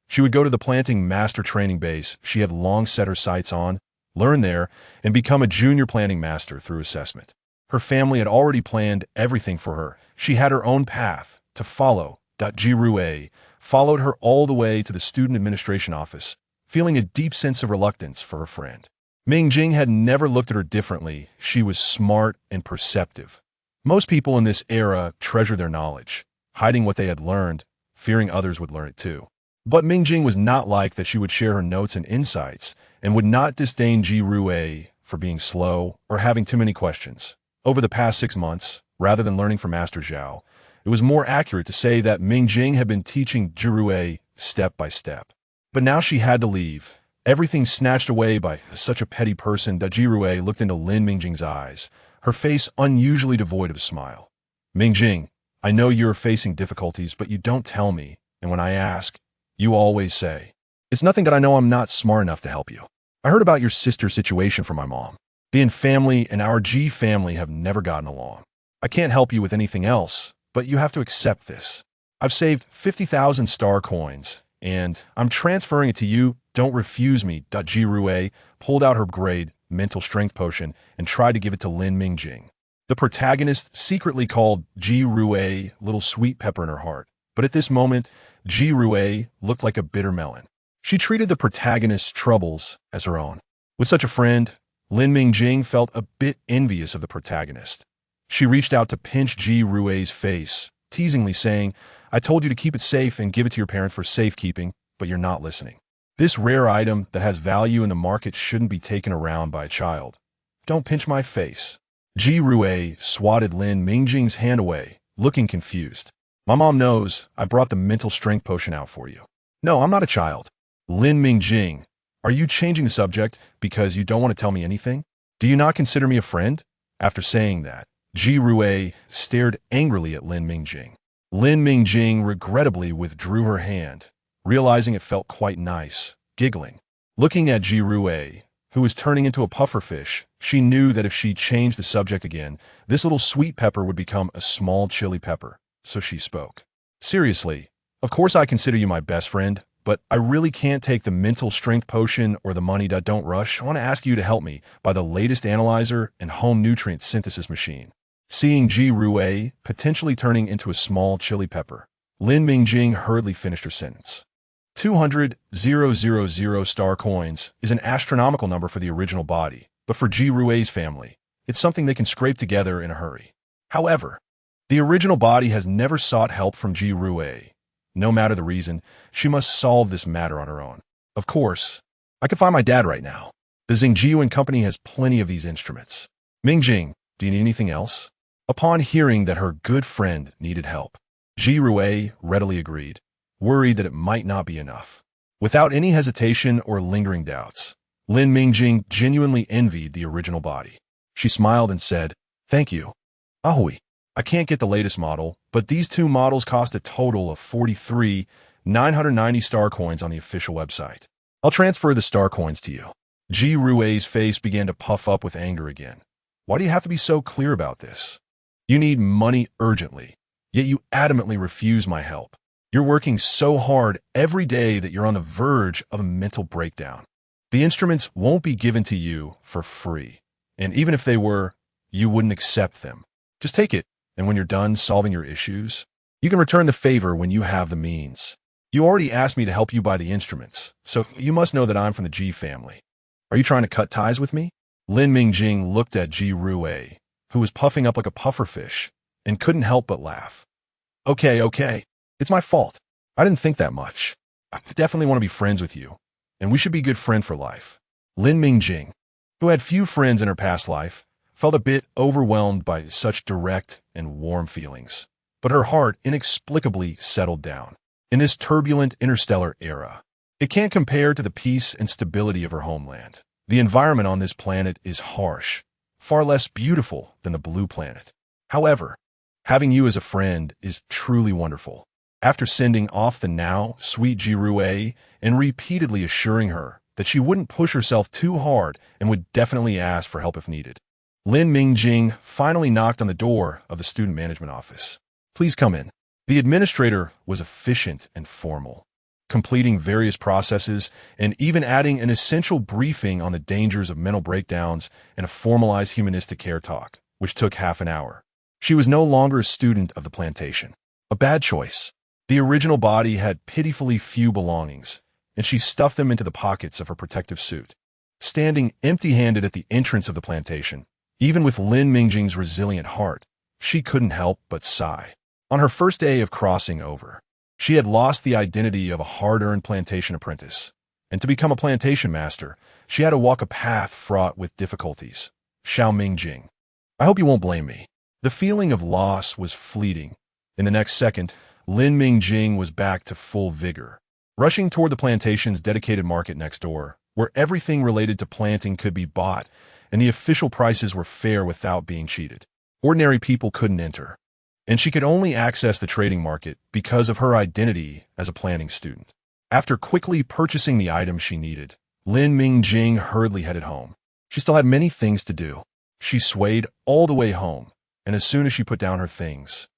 She would go to the planting master training base she had long set her sights on, learn there, and become a junior planting master through assessment. Her family had already planned everything for her. She had her own path to follow. Ji Rue followed her all the way to the student administration office, feeling a deep sense of reluctance for her friend. Mingjing had never looked at her differently. She was smart and perceptive. Most people in this era treasure their knowledge, hiding what they had learned, fearing others would learn it too. But Mingjing was not like that. She would share her notes and insights, and would not disdain Ji Rue for being slow or having too many questions. Over the past 6 months, rather than learning from Master Zhao, it was more accurate to say that Mingjing had been teaching Ji Rue step by step. But now she had to leave. Everything snatched away by such a petty person. Ji Rue looked into Lin Mingjing's eyes, her face unusually devoid of a smile. Mingjing, I know you're facing difficulties, but you don't tell me, and when I ask, you always say, it's nothing that I know I'm not smart enough to help you. I heard about your sister's situation from my mom. The Yin family and our G family have never gotten along. I can't help you with anything else, but you have to accept this. I've saved 50,000 star coins, and I'm transferring it to you. Don't refuse me. Ji Rue pulled out her grade mental strength potion and tried to give it to Lin Mingjing. The protagonist secretly called Ji Rue little sweet pepper in her heart, but at this moment, Ji Rue looked like a bitter melon. She treated the protagonist's troubles as her own. With such a friend, Lin Mingjing felt a bit envious of the protagonist. She reached out to pinch Ji Rue's face, teasingly saying, I told you to keep it safe and give it to your parent for safekeeping, but you're not listening. This rare item that has value in the market shouldn't be taken around by a child. Don't pinch my face. Ji Rue swatted Lin Mingjing's hand away, looking confused. My mom knows I brought the mental strength potion out for you. No, I'm not a child. Lin Mingjing, are you changing the subject because you don't want to tell me anything? Do you not consider me a friend? After saying that, Ji Rue stared angrily at Lin Mingjing. Lin Mingjing regrettably withdrew her hand, realizing it felt quite nice, giggling. Looking at Ji Rue, who was turning into a pufferfish, she knew that if she changed the subject again, this little sweet pepper would become a small chili pepper, so she spoke. Seriously, of course I consider you my best friend, but I really can't take the mental strength potion or the money. Don't rush. I want to ask you to help me buy the latest analyzer and home nutrient synthesis machine. Seeing Ji Rue potentially turning into a small chili pepper, Lin Mingjing hurriedly finished her sentence. 200,000 star coins is an astronomical number for the original body, but for Ji Rue's family, it's something they can scrape together in a hurry. However, the original body has never sought help from Ji Rue, No matter the reason, she must solve this matter on her own. Of course, I could find my dad right now. The Xingjiu Company has plenty of these instruments. Mingjing, do you need anything else? Upon hearing that her good friend needed help, Ji Rui readily agreed, worried that it might not be enough. Without any hesitation or lingering doubts, Lin Mingjing genuinely envied the original body. She smiled and said, "Thank you. Ahui, I can't get the latest model, but these two models cost a total of 43,990 star coins on the official website. I'll transfer the star coins to you." Ji Rui's face began to puff up with anger again. Why do you have to be so clear about this? You need money urgently, yet you adamantly refuse my help. You're working so hard every day that you're on the verge of a mental breakdown. The instruments won't be given to you for free, and even if they were, you wouldn't accept them. Just take it, and when you're done solving your issues, you can return the favor when you have the means. You already asked me to help you buy the instruments, so you must know that I'm from the Ji family. Are you trying to cut ties with me? Lin Mingjing looked at Ji Rui, who was puffing up like a pufferfish, and couldn't help but laugh. Okay. It's my fault. I didn't think that much. I definitely want to be friends with you, and we should be good friends for life. Lin Mingjing, who had few friends in her past life, felt a bit overwhelmed by such direct and warm feelings, but her heart inexplicably settled down. In this turbulent interstellar era, it can't compare to the peace and stability of her homeland. The environment on this planet is harsh, far less beautiful than the blue planet. However, having you as a friend is truly wonderful. After sending off the now sweet Ji Rui and repeatedly assuring her that she wouldn't push herself too hard and would definitely ask for help if needed, Lin Mingjing finally knocked on the door of the student management office. "Please come in." The administrator was efficient and formal, completing various processes and even adding an essential briefing on the dangers of mental breakdowns and a formalized humanistic care talk, which took half an hour. She was no longer a student of the plantation. A bad choice. The original body had pitifully few belongings, and she stuffed them into the pockets of her protective suit. Standing empty-handed at the entrance of the plantation, even with Lin Mingjing's resilient heart, she couldn't help but sigh. On her first day of crossing over, she had lost the identity of a hard-earned plantation apprentice, and to become a plantation master, she had to walk a path fraught with difficulties. Xiao Mingjing, I hope you won't blame me. The feeling of loss was fleeting. In the next second, Lin Mingjing was back to full vigor, rushing toward the plantation's dedicated market next door, where everything related to planting could be bought, and the official prices were fair without being cheated. Ordinary people couldn't enter, and she could only access the trading market because of her identity as a planting student. After quickly purchasing the items she needed, Lin Mingjing hurriedly headed home. She still had many things to do. She swayed all the way home, and as soon as she put down her things,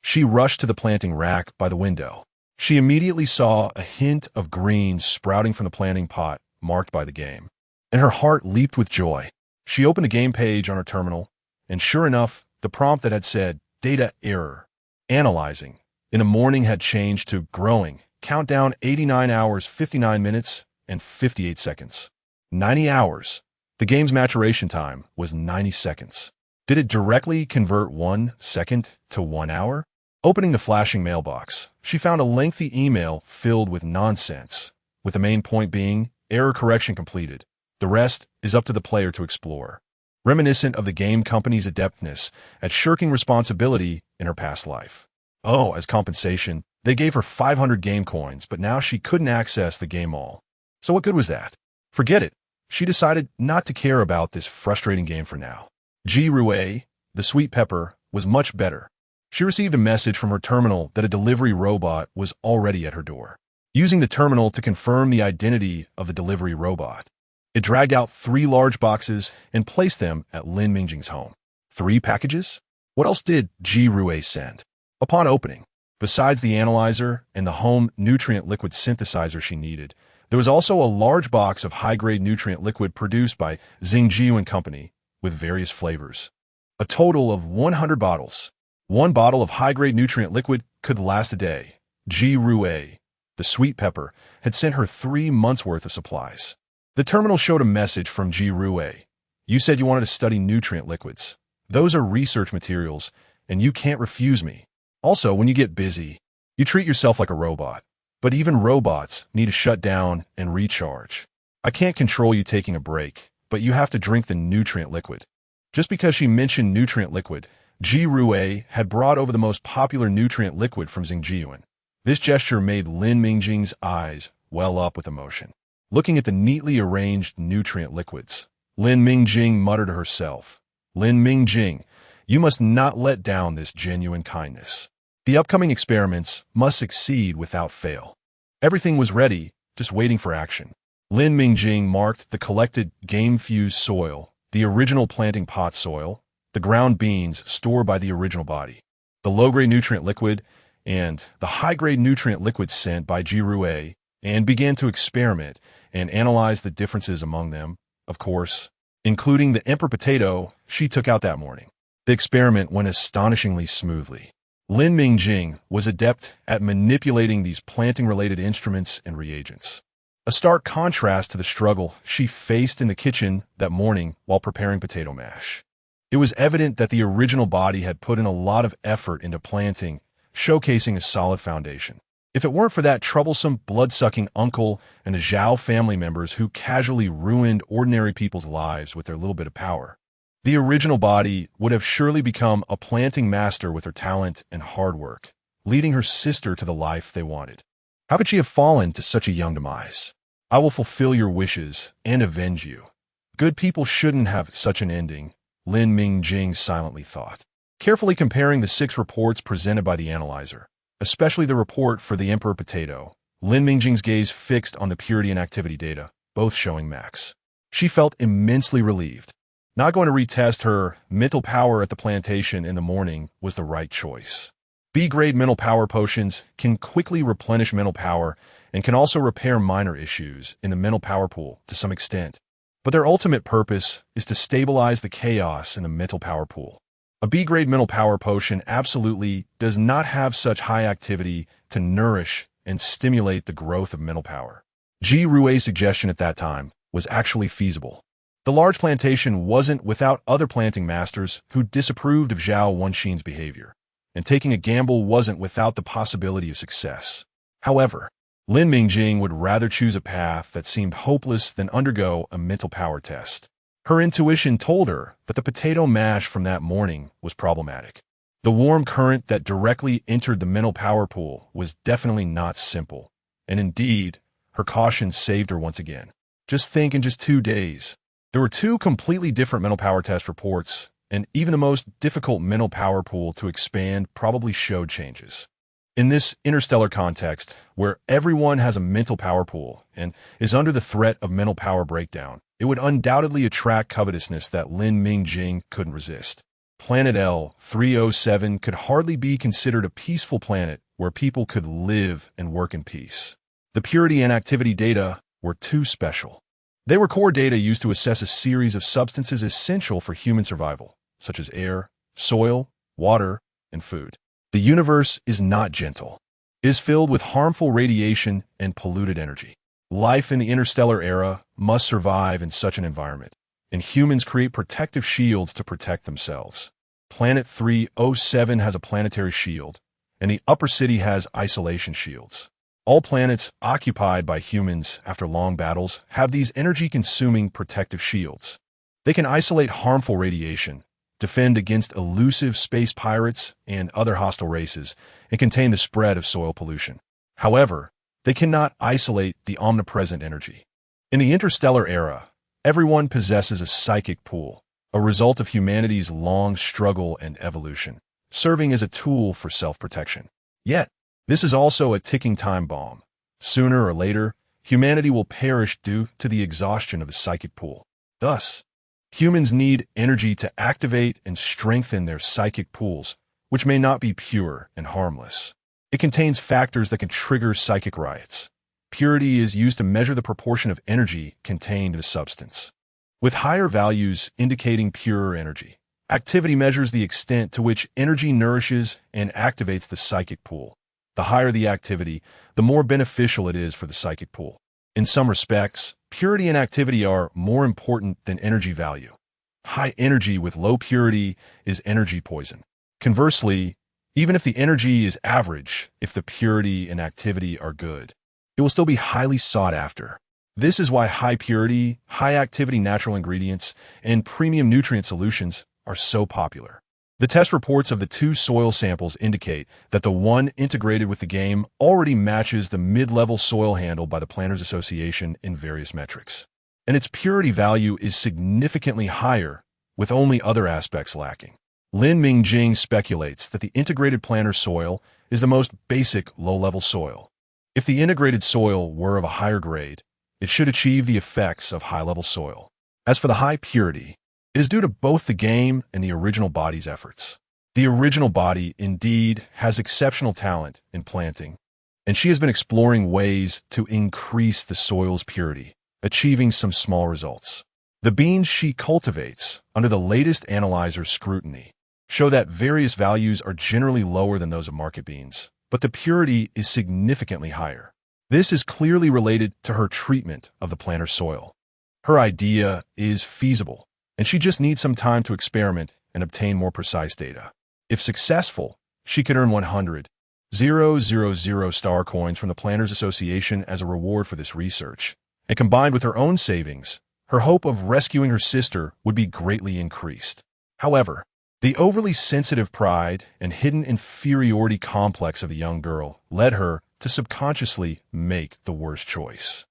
she rushed to the planting rack by the window. She immediately saw a hint of green sprouting from the planting pot marked by the game, and her heart leaped with joy. She opened the game page on her terminal, and sure enough, the prompt that had said, "Data error. Analyzing," in the morning had changed to "Growing. Countdown 89 hours, 59 minutes, and 58 seconds. 90 hours. The game's maturation time was 90 seconds. Did it directly convert 1 second to 1 hour? Opening the flashing mailbox, she found a lengthy email filled with nonsense, with the main point being, error correction completed. The rest is up to the player to explore. Reminiscent of the game company's adeptness at shirking responsibility in her past life. Oh, as compensation, they gave her 500 game coins, but now she couldn't access the game all. So what good was that? Forget it. She decided not to care about this frustrating game for now. Ji Rui, the sweet pepper, was much better. She received a message from her terminal that a delivery robot was already at her door. Using the terminal to confirm the identity of the delivery robot, it dragged out 3 large boxes and placed them at Lin Mingjing's home. 3 packages? What else did Ji Rui send? Upon opening, besides the analyzer and the home nutrient liquid synthesizer she needed, there was also a large box of high-grade nutrient liquid produced by Xingjiu Company with various flavors. A total of 100 bottles. 1 bottle of high-grade nutrient liquid could last a day. Ji Rui, the sweet pepper, had sent her 3 months' worth of supplies. The terminal showed a message from Ji Rui. You said you wanted to study nutrient liquids. Those are research materials, and you can't refuse me. Also, when you get busy, You treat yourself like a robot. But even robots need to shut down and recharge. I can't control you taking a break, but you have to drink the nutrient liquid. Just because she mentioned nutrient liquid, Ji Rui had brought over the most popular nutrient liquid from Yuan. This gesture made Lin Mingjing's eyes well up with emotion. Looking at the neatly arranged nutrient liquids, Lin Mingjing muttered to herself, Lin Mingjing, you must not let down this genuine kindness. The upcoming experiments must succeed without fail. Everything was ready, just waiting for action. Lin Mingjing marked the collected game-fused soil, the original planting pot soil, the ground beans stored by the original body, the low-grade nutrient liquid, and the high-grade nutrient liquid sent by Ji Rui, and began to experiment and analyze the differences among them, of course, including the emperor potato she took out that morning. The experiment went astonishingly smoothly. Lin Mingjing was adept at manipulating these planting-related instruments and reagents. A stark contrast to the struggle she faced in the kitchen that morning while preparing potato mash. It was evident that the original body had put in a lot of effort into planting, showcasing a solid foundation. If it weren't for that troublesome, blood-sucking uncle and the Zhao family members who casually ruined ordinary people's lives with their little bit of power, the original body would have surely become a planting master with her talent and hard work, leading her sister to the life they wanted. How could she have fallen to such a young demise? I will fulfill your wishes and avenge you. Good people shouldn't have such an ending, Lin Mingjing silently thought. Carefully comparing the 6 reports presented by the analyzer, especially the report for the emperor potato, Lin Mingjing's gaze fixed on the purity and activity data, both showing max. She felt immensely relieved. Not going to retest her mental power at the plantation in the morning was the right choice. B-grade mental power potions can quickly replenish mental power and can also repair minor issues in the mental power pool to some extent. But their ultimate purpose is to stabilize the chaos in the mental power pool. A B-grade mental power potion absolutely does not have such high activity to nourish and stimulate the growth of mental power. Ji Rui's suggestion at that time was actually feasible. The large plantation wasn't without other planting masters who disapproved of Zhao Wenxin's behavior, and taking a gamble wasn't without the possibility of success. However, Lin Mingjing would rather choose a path that seemed hopeless than undergo a mental power test. Her intuition told her that the potato mash from that morning was problematic. The warm current that directly entered the mental power pool was definitely not simple, and indeed, her caution saved her once again. Just think, in just 2 days, there were 2 completely different mental power test reports, and even the most difficult mental power pool to expand probably showed changes. In this interstellar context, where everyone has a mental power pool and is under the threat of mental power breakdown, it would undoubtedly attract covetousness that Lin Mingjing couldn't resist. Planet L307 could hardly be considered a peaceful planet where people could live and work in peace. The purity and activity data were too special. They were core data used to assess a series of substances essential for human survival, such as air, soil, water, and food. The universe is not gentle. It is filled with harmful radiation and polluted energy. Life in the interstellar era must survive in such an environment, and humans create protective shields to protect themselves. Planet 307 has a planetary shield, and the upper city has isolation shields. All planets occupied by humans after long battles have these energy-consuming protective shields. They can isolate harmful radiation, defend against elusive space pirates and other hostile races, and contain the spread of soil pollution. However, they cannot isolate the omnipresent energy. In the interstellar era, everyone possesses a psychic pool, a result of humanity's long struggle and evolution, serving as a tool for self-protection. Yet, this is also a ticking time bomb. Sooner or later, humanity will perish due to the exhaustion of the psychic pool. Thus, humans need energy to activate and strengthen their psychic pools, which may not be pure and harmless. It contains factors that can trigger psychic riots. Purity is used to measure the proportion of energy contained in a substance, with higher values indicating purer energy. Activity measures the extent to which energy nourishes and activates the psychic pool. The higher the activity, the more beneficial it is for the psychic pool. In some respects, purity and activity are more important than energy value. High energy with low purity is energy poison. Conversely, Even if the energy is average, if the purity and activity are good, it will still be highly sought after. This is why high purity, high activity natural ingredients, and premium nutrient solutions are so popular. The test reports of the 2 soil samples indicate that the one integrated with the game already matches the mid-level soil handled by the Planters Association in various metrics. And its purity value is significantly higher, with only other aspects lacking. Lin Mingjing speculates that the integrated planter soil is the most basic low-level soil. If the integrated soil were of a higher grade, it should achieve the effects of high-level soil. As for the high purity, it is due to both the game and the original body's efforts. The original body, indeed, has exceptional talent in planting, and she has been exploring ways to increase the soil's purity, achieving some small results. The beans she cultivates, under the latest analyzer scrutiny, show that various values are generally lower than those of market beans, but the purity is significantly higher. This is clearly related to her treatment of the planter soil. Her idea is feasible, and she just needs some time to experiment and obtain more precise data. If successful, she could earn 100,000 star coins from the Planters Association as a reward for this research, and combined with her own savings, her hope of rescuing her sister would be greatly increased. However, the overly sensitive pride and hidden inferiority complex of the young girl led her to subconsciously make the worst choice.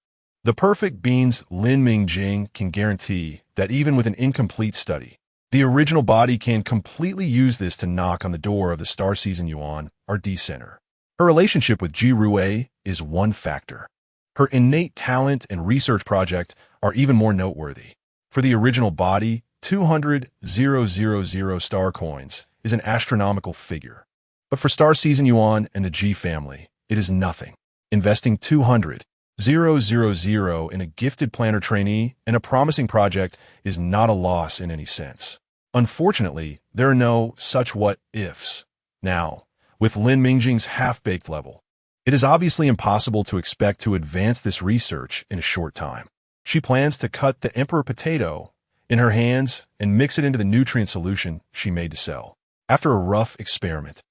The perfect beans Lin Mingjing can guarantee that even with an incomplete study, the original body can completely use this to knock on the door of the Star Season Yuan, our D-Center. Her relationship with Ji Rui is one factor. Her innate talent and research project are even more noteworthy. For the original body, 200,000 star coins is an astronomical figure. But for Star Season Yuan and the Ji family, it is nothing. Investing 200,000 in a gifted planner trainee and a promising project is not a loss in any sense. Unfortunately, there are no such what-ifs. Now, with Lin Mingjing's half-baked level, it is obviously impossible to expect to advance this research in a short time. She plans to cut the emperor potato in her hands and mix it into the nutrient solution she made to sell. After a rough experiment,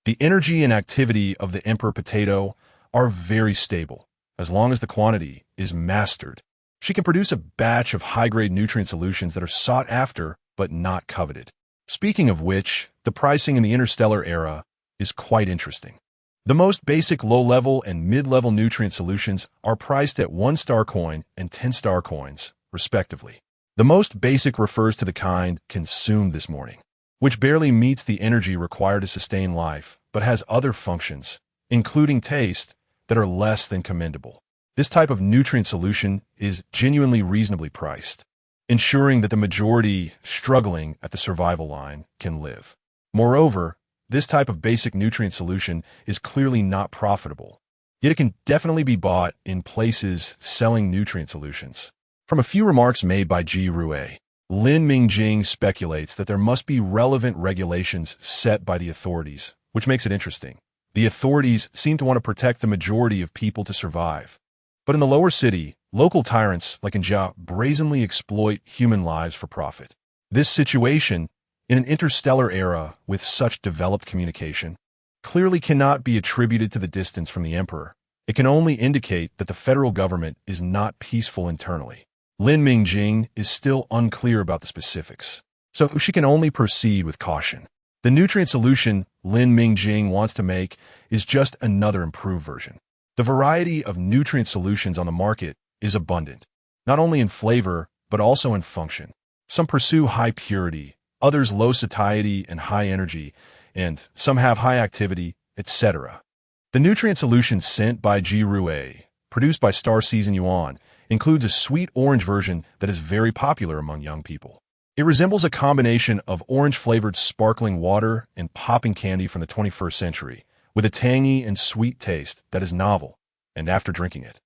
the energy and activity of the emperor potato are very stable. As long as the quantity is mastered, she can produce a batch of high-grade nutrient solutions that are sought after but not coveted. Speaking of which, the pricing in the interstellar era is quite interesting. The most basic low-level and mid-level nutrient solutions are priced at 1 star coin and 10 star coins, respectively. The most basic refers to the kind consumed this morning, which barely meets the energy required to sustain life, but has other functions, including taste, that are less than commendable. This type of nutrient solution is genuinely reasonably priced, ensuring that the majority struggling at the survival line can live. Moreover, this type of basic nutrient solution is clearly not profitable, yet it can definitely be bought in places selling nutrient solutions. From a few remarks made by Ji Rui, Lin Mingjing speculates that there must be relevant regulations set by the authorities, which makes it interesting. The authorities seem to want to protect the majority of people to survive. But in the lower city, local tyrants like in Jia brazenly exploit human lives for profit. This situation, in an interstellar era with such developed communication, clearly cannot be attributed to the distance from the emperor. It can only indicate that the federal government is not peaceful internally. Lin Mingjing is still unclear about the specifics, so she can only proceed with caution. The nutrient solution Lin Mingjing wants to make is just another improved version. The variety of nutrient solutions on the market is abundant, not only in flavor, but also in function. Some pursue high purity, others low satiety and high energy, and some have high activity, etc. The nutrient solution sent by Ji Rui, produced by Star Season Yuan, includes a sweet orange version that is very popular among young people. It resembles a combination of orange-flavored sparkling water and popping candy from the 21st century, with a tangy and sweet taste that is novel, and after drinking it,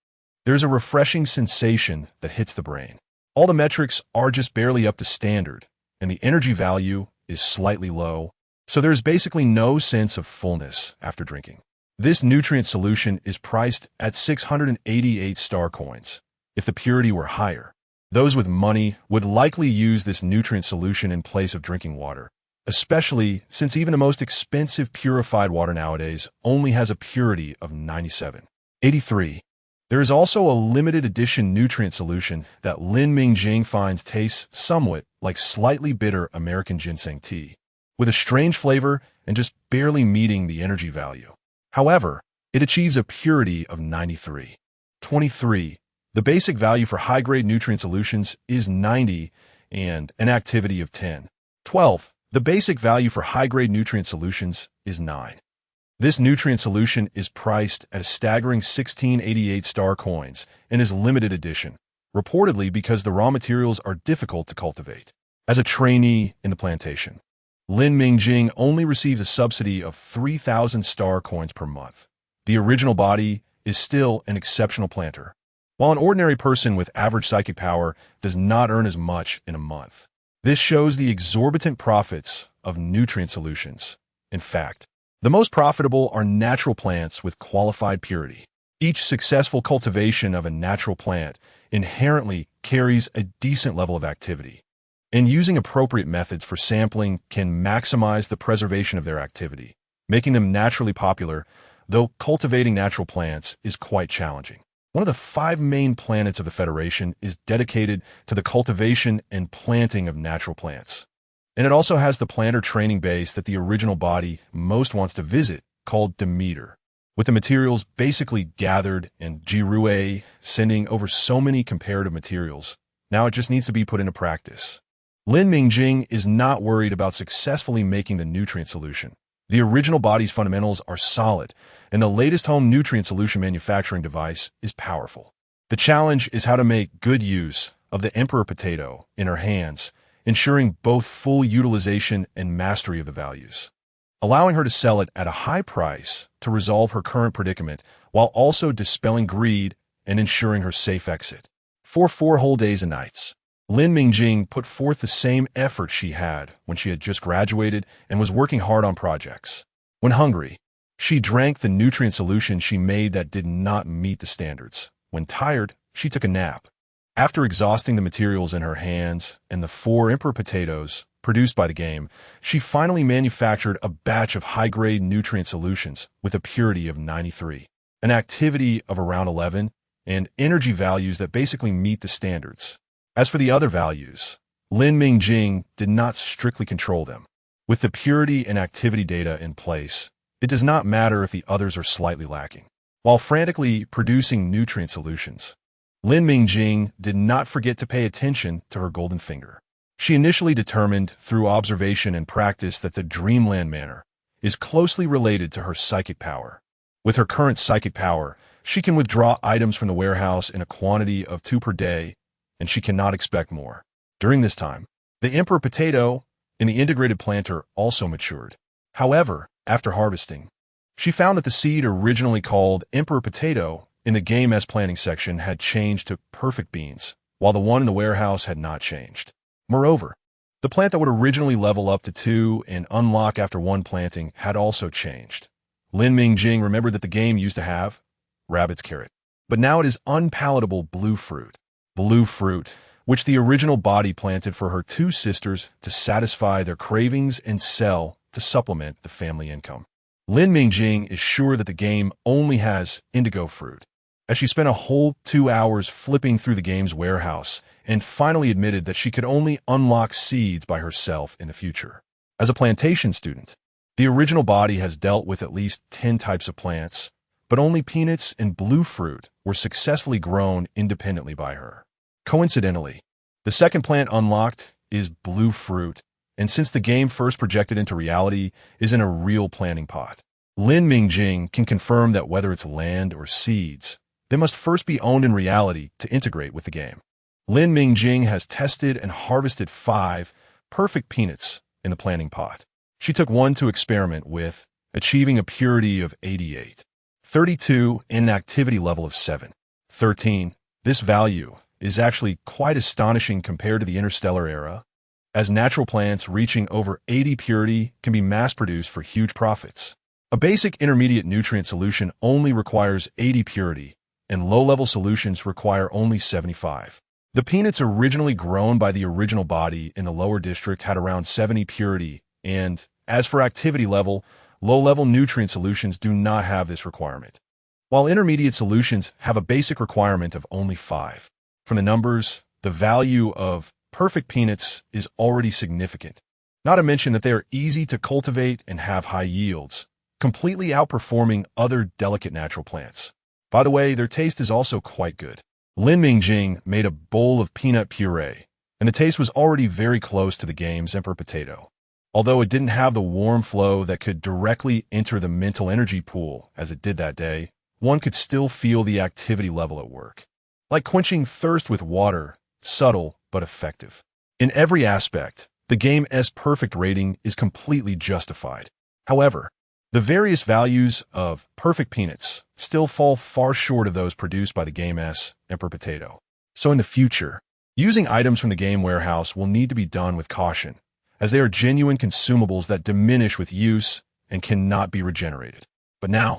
there's a refreshing sensation that hits the brain. All the metrics are just barely up to standard, and the energy value is slightly low, so there's basically no sense of fullness after drinking. This nutrient solution is priced at 688 star coins. If the purity were higher, those with money would likely use this nutrient solution in place of drinking water, especially since even the most expensive purified water nowadays only has a purity of 97. 83. There is also a limited edition nutrient solution that Lin Mingjing finds tastes somewhat like slightly bitter American ginseng tea, with a strange flavor and just barely meeting the energy value. However, it achieves a purity of 93. 23. The basic value for high-grade nutrient solutions is 90 and an activity of 10. 12. The basic value for high-grade nutrient solutions is 9. This nutrient solution is priced at a staggering 1688 star coins and is limited edition, reportedly because the raw materials are difficult to cultivate. As a trainee in the plantation, Lin Mingjing only receives a subsidy of 3,000 star coins per month. The original body is still an exceptional planter, while an ordinary person with average psychic power does not earn as much in a month. This shows the exorbitant profits of nutrient solutions. In fact, the most profitable are natural plants with qualified purity. Each successful cultivation of a natural plant inherently carries a decent level of activity, and using appropriate methods for sampling can maximize the preservation of their activity, making them naturally popular, though cultivating natural plants is quite challenging. One of the 5 main planets of the Federation is dedicated to the cultivation and planting of natural plants. And it also has the planter training base that the original body most wants to visit, called Demeter, with the materials basically gathered and Jirue sending over so many comparative materials. Now it just needs to be put into practice. Lin Mingjing is not worried about successfully making the nutrient solution. The original body's fundamentals are solid, and the latest home nutrient solution manufacturing device is powerful. The challenge is how to make good use of the emperor potato in her hands, ensuring both full utilization and mastery of the values, allowing her to sell it at a high price to resolve her current predicament while also dispelling greed and ensuring her safe exit. For 4 whole days and nights, Lin Mingjing put forth the same effort she had when she had just graduated and was working hard on projects. When hungry, she drank the nutrient solution she made that did not meet the standards. When tired, she took a nap. After exhausting the materials in her hands and the 4 emperor potatoes produced by the game, she finally manufactured a batch of high-grade nutrient solutions with a purity of 93, an activity of around 11, and energy values that basically meet the standards. As for the other values, Lin Mingjing did not strictly control them. With the purity and activity data in place, it does not matter if the others are slightly lacking. While frantically producing nutrient solutions, Lin Mingjing did not forget to pay attention to her golden finger. She initially determined through observation and practice that the Dreamland Manor is closely related to her psychic power. With her current psychic power, she can withdraw items from the warehouse in a quantity of 2 per day, and she cannot expect more. During this time, the emperor potato in the integrated planter also matured. However, after harvesting, she found that the seed originally called emperor potato in the Game S planting section had changed to perfect beans, while the one in the warehouse had not changed. Moreover, the plant that would originally level up to 2 and unlock after 1 planting had also changed. Lin Mingjing remembered that the game used to have rabbit's carrot, but now it is unpalatable blue fruit. Blue fruit, which the original body planted for her 2 sisters to satisfy their cravings and sell to supplement the family income. Lin Mingjing is sure that the game only has indigo fruit, as she spent a whole 2 hours flipping through the game's warehouse and finally admitted that she could only unlock seeds by herself in the future. As a plantation student, the original body has dealt with at least 10 types of plants, but only peanuts and blue fruit were successfully grown independently by her. Coincidentally, the second plant unlocked is blue fruit, and since the game first projected into reality is in a real planting pot, Lin Mingjing can confirm that whether it's land or seeds, they must first be owned in reality to integrate with the game. Lin Mingjing has tested and harvested 5 perfect peanuts in the planting pot. She took 1 to experiment with, achieving a purity of 88. 32 and an activity level of 7. 13. This value is actually quite astonishing compared to the interstellar era, as natural plants reaching over 80 purity can be mass-produced for huge profits. A basic intermediate nutrient solution only requires 80 purity, and low-level solutions require only 75. The peanuts originally grown by the original body in the lower district had around 70 purity And as for activity level, low-level nutrient solutions do not have this requirement, while intermediate solutions have a basic requirement of only 5. From the numbers, the value of perfect peanuts is already significant, not to mention that they are easy to cultivate and have high yields, completely outperforming other delicate natural plants. By the way, their taste is also quite good. Lin Mingjing made a bowl of peanut puree, and the taste was already very close to the game's Emperor Potato. Although it didn't have the warm flow that could directly enter the mental energy pool as it did that day, one could still feel the activity level at work. Like quenching thirst with water, subtle but effective. In every aspect, the game's perfect rating is completely justified. However, the various values of perfect peanuts still fall far short of those produced by the game's Emperor Potato. So in the future, using items from the game warehouse will need to be done with caution, as they are genuine consumables that diminish with use and cannot be regenerated. But now,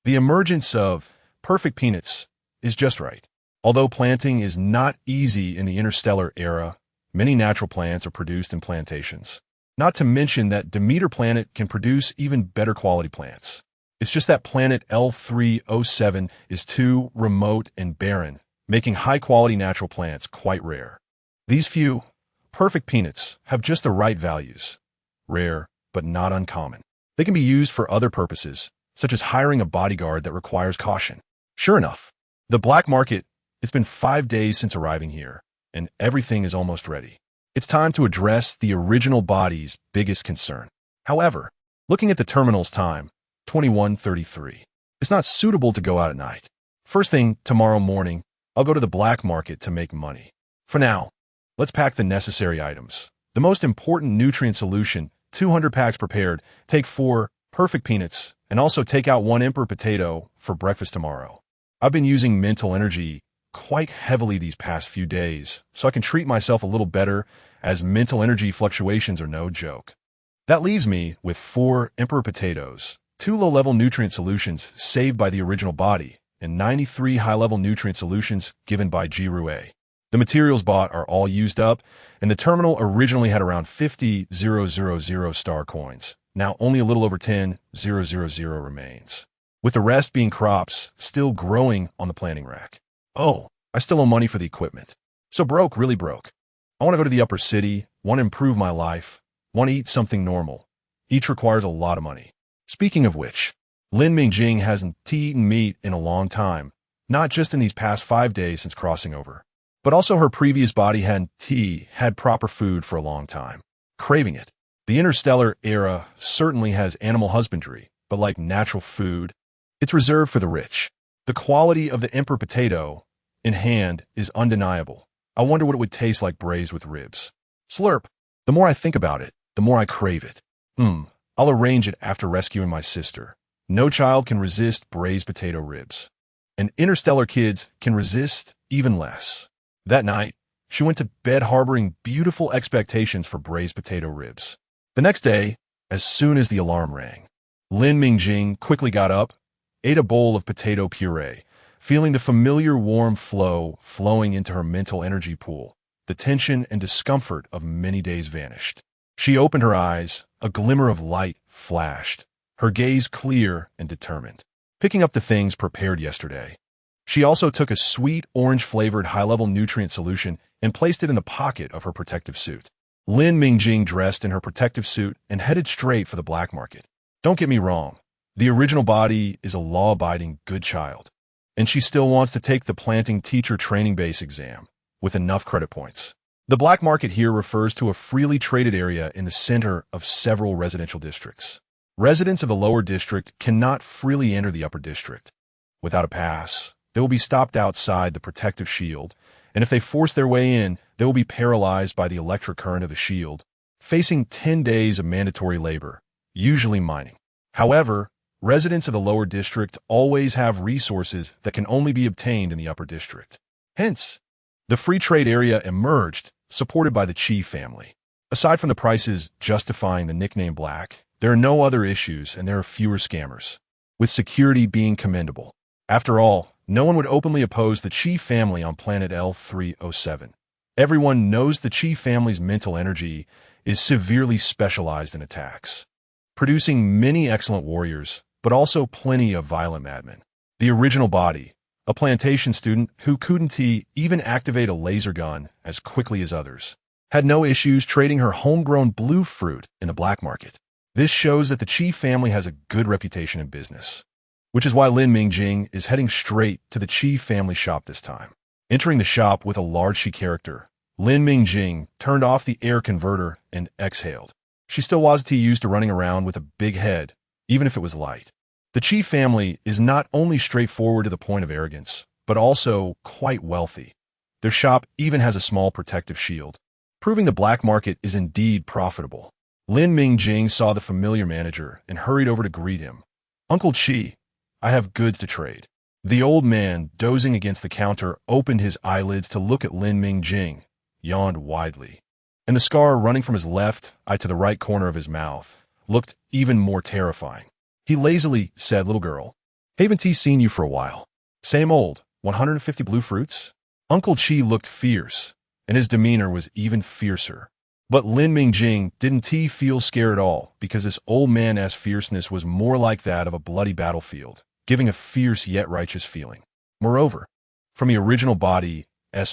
the emergence of perfect peanuts is just right. Although planting is not easy in the interstellar era, many natural plants are produced in plantations. Not to mention that Demeter Planet can produce even better quality plants. It's just that planet L307 is too remote and barren, making high-quality natural plants quite rare. These few perfect peanuts have just the right values. Rare, but not uncommon. They can be used for other purposes, such as hiring a bodyguard that requires caution. Sure enough, the black market, it's been 5 days since arriving here, and everything is almost ready. It's time to address the original body's biggest concern. However, looking at the terminal's time, 21:33, it's not suitable to go out at night. First thing tomorrow morning, I'll go to the black market to make money. For now, let's pack the necessary items. The most important nutrient solution, 200 packs prepared, take 4 perfect peanuts, and also take out 1 Emperor Potato for breakfast tomorrow. I've been using mental energy quite heavily these past few days, so I can treat myself a little better, as mental energy fluctuations are no joke. That leaves me with 4 Emperor Potatoes, 2 low-level nutrient solutions saved by the original body, and 93 high-level nutrient solutions given by Jirue. The materials bought are all used up, and the terminal originally had around 50,000 star coins. Now only a little over 10,000 remains, with the rest being crops still growing on the planting rack. Oh, I still owe money for the equipment. So broke, really broke. I want to go to the upper city, want to improve my life, want to eat something normal. Each requires a lot of money. Speaking of which, Lin Mingjing hasn't eaten meat in a long time, not just in these past 5 days since crossing over, but also her previous body hadn't had proper food for a long time. Craving it. The interstellar era certainly has animal husbandry, but like natural food, it's reserved for the rich. The quality of the Emperor Potato in hand is undeniable. I wonder what it would taste like braised with ribs. Slurp. The more I think about it, the more I crave it. I'll arrange it after rescuing my sister. No child can resist braised potato ribs. And interstellar kids can resist even less. That night, she went to bed harboring beautiful expectations for braised potato ribs. The next day, as soon as the alarm rang, Lin Mingjing quickly got up, ate a bowl of potato puree, feeling the familiar warm flow flowing into her mental energy pool. The tension and discomfort of many days vanished. She opened her eyes, a glimmer of light flashed, her gaze clear and determined, picking up the things prepared yesterday. She also took a sweet orange-flavored high-level nutrient solution and placed it in the pocket of her protective suit. Lin Mingjing dressed in her protective suit and headed straight for the black market. Don't get me wrong, the original body is a law-abiding good child, and she still wants to take the planting teacher training base exam with enough credit points. The black market here refers to a freely traded area in the center of several residential districts. Residents of the lower district cannot freely enter the upper district. Without a pass, they will be stopped outside the protective shield, and if they force their way in, they will be paralyzed by the electric current of the shield, facing 10 days of mandatory labor, usually mining. However, residents of the lower district always have resources that can only be obtained in the upper district. Hence, the free trade area emerged, supported by the Qi family. Aside from the prices justifying the nickname Black, there are no other issues and there are fewer scammers, with security being commendable. After all, no one would openly oppose the Qi family on planet L307. Everyone knows the Qi family's mental energy is severely specialized in attacks, producing many excellent warriors, but also plenty of violent madmen. The original body, a plantation student who couldn't even activate a laser gun as quickly as others, had no issues trading her homegrown blue fruit in the black market. This shows that the Qi family has a good reputation in business, which is why Lin Mingjing is heading straight to the Qi family shop this time. Entering the shop with a large Qi character, Lin Mingjing turned off the air converter and exhaled. She still wasn't used to running around with a big head, even if it was light. The Qi family is not only straightforward to the point of arrogance, but also quite wealthy. Their shop even has a small protective shield, proving the black market is indeed profitable. Lin Mingjing saw the familiar manager and hurried over to greet him. "Uncle Qi, I have goods to trade." The old man, dozing against the counter, opened his eyelids to look at Lin Mingjing, yawned widely, and the scar running from his left eye to the right corner of his mouth looked even more terrifying. He lazily said, "Little girl, haven't seen you for a while. Same old, 150 blue fruits?" Uncle Qi looked fierce, and his demeanor was even fiercer. But Lin Mingjing didn't feel scared at all, because this old man's fierceness was more like that of a bloody battlefield, giving a fierce yet righteous feeling. Moreover, from the original body's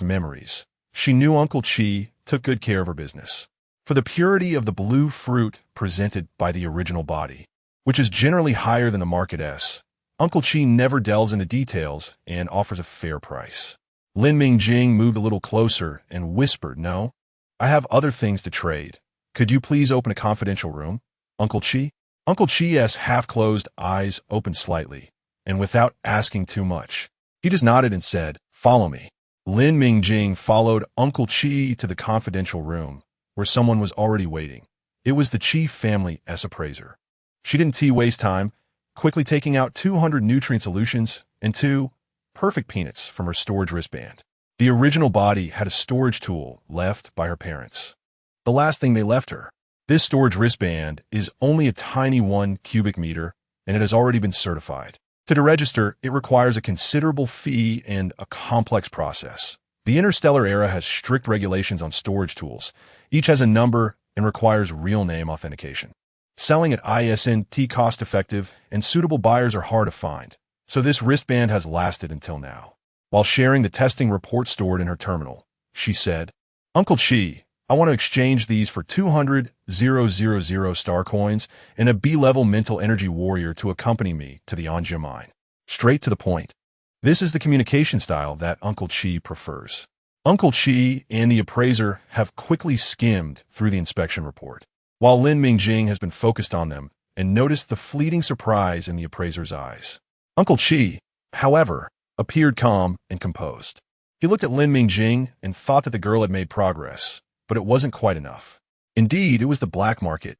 memories, she knew Uncle Qi took good care of her business. For the purity of the blue fruit presented by the original body, which is generally higher than the market's, Uncle Qi never delves into details and offers a fair price. Lin Mingjing moved a little closer and whispered, "No, I have other things to trade. Could you please open a confidential room, Uncle Qi?" Uncle Qi's half-closed eyes opened slightly, and without asking too much, he just nodded and said, "Follow me." Lin Mingjing followed Uncle Qi to the confidential room, where someone was already waiting. It was the Qi family's appraiser. She didn't waste time, quickly taking out 200 nutrient solutions and 2 perfect peanuts from her storage wristband. The original body had a storage tool left by her parents, the last thing they left her. This storage wristband is only a tiny 1 cubic meter, and it has already been certified. To deregister, it requires a considerable fee and a complex process. The interstellar era has strict regulations on storage tools. Each has a number and requires real name authentication. Selling at isn't cost-effective, and suitable buyers are hard to find, so this wristband has lasted until now. While sharing the testing report stored in her terminal, she said, "Uncle Qi, I want to exchange these for 200,000 star coins and a B-level mental energy warrior to accompany me to the Anja mine." Straight to the point. This is the communication style that Uncle Qi prefers. Uncle Qi and the appraiser have quickly skimmed through the inspection report, while Lin Mingjing has been focused on them and noticed the fleeting surprise in the appraiser's eyes. Uncle Qi, however, appeared calm and composed. He looked at Lin Mingjing and thought that the girl had made progress, but it wasn't quite enough. Indeed, it was the black market.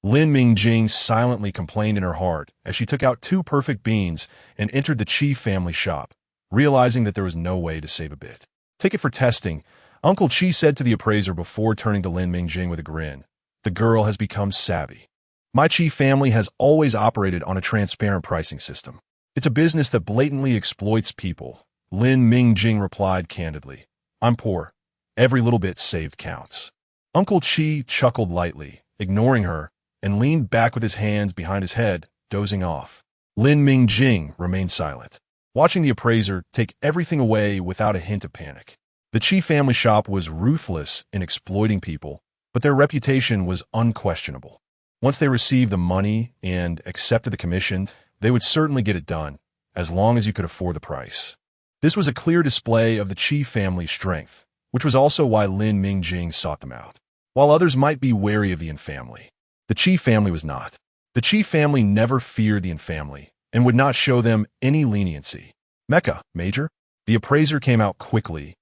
Lin Mingjing silently complained in her heart as she took out 2 perfect beans and entered the Qi family shop, realizing that there was no way to save a bit. "Take it for testing," Uncle Qi said to the appraiser before turning to Lin Mingjing with a grin. "The girl has become savvy. My Qi family has always operated on a transparent pricing system. It's a business that blatantly exploits people." Lin Mingjing replied candidly, "I'm poor. Every little bit saved counts." Uncle Qi chuckled lightly, ignoring her, and leaned back with his hands behind his head, dozing off. Lin Mingjing remained silent, watching the appraiser take everything away without a hint of panic. The Qi family shop was ruthless in exploiting people, but their reputation was unquestionable. Once they received the money and accepted the commission, they would certainly get it done, as long as you could afford the price. This was a clear display of the Qi family's strength, which was also why Lin Mingjing sought them out. While others might be wary of the Infamily, the Qi family was not. The Qi family never feared the Infamily and would not show them any leniency. "Mecha, Major?" The appraiser came out quickly,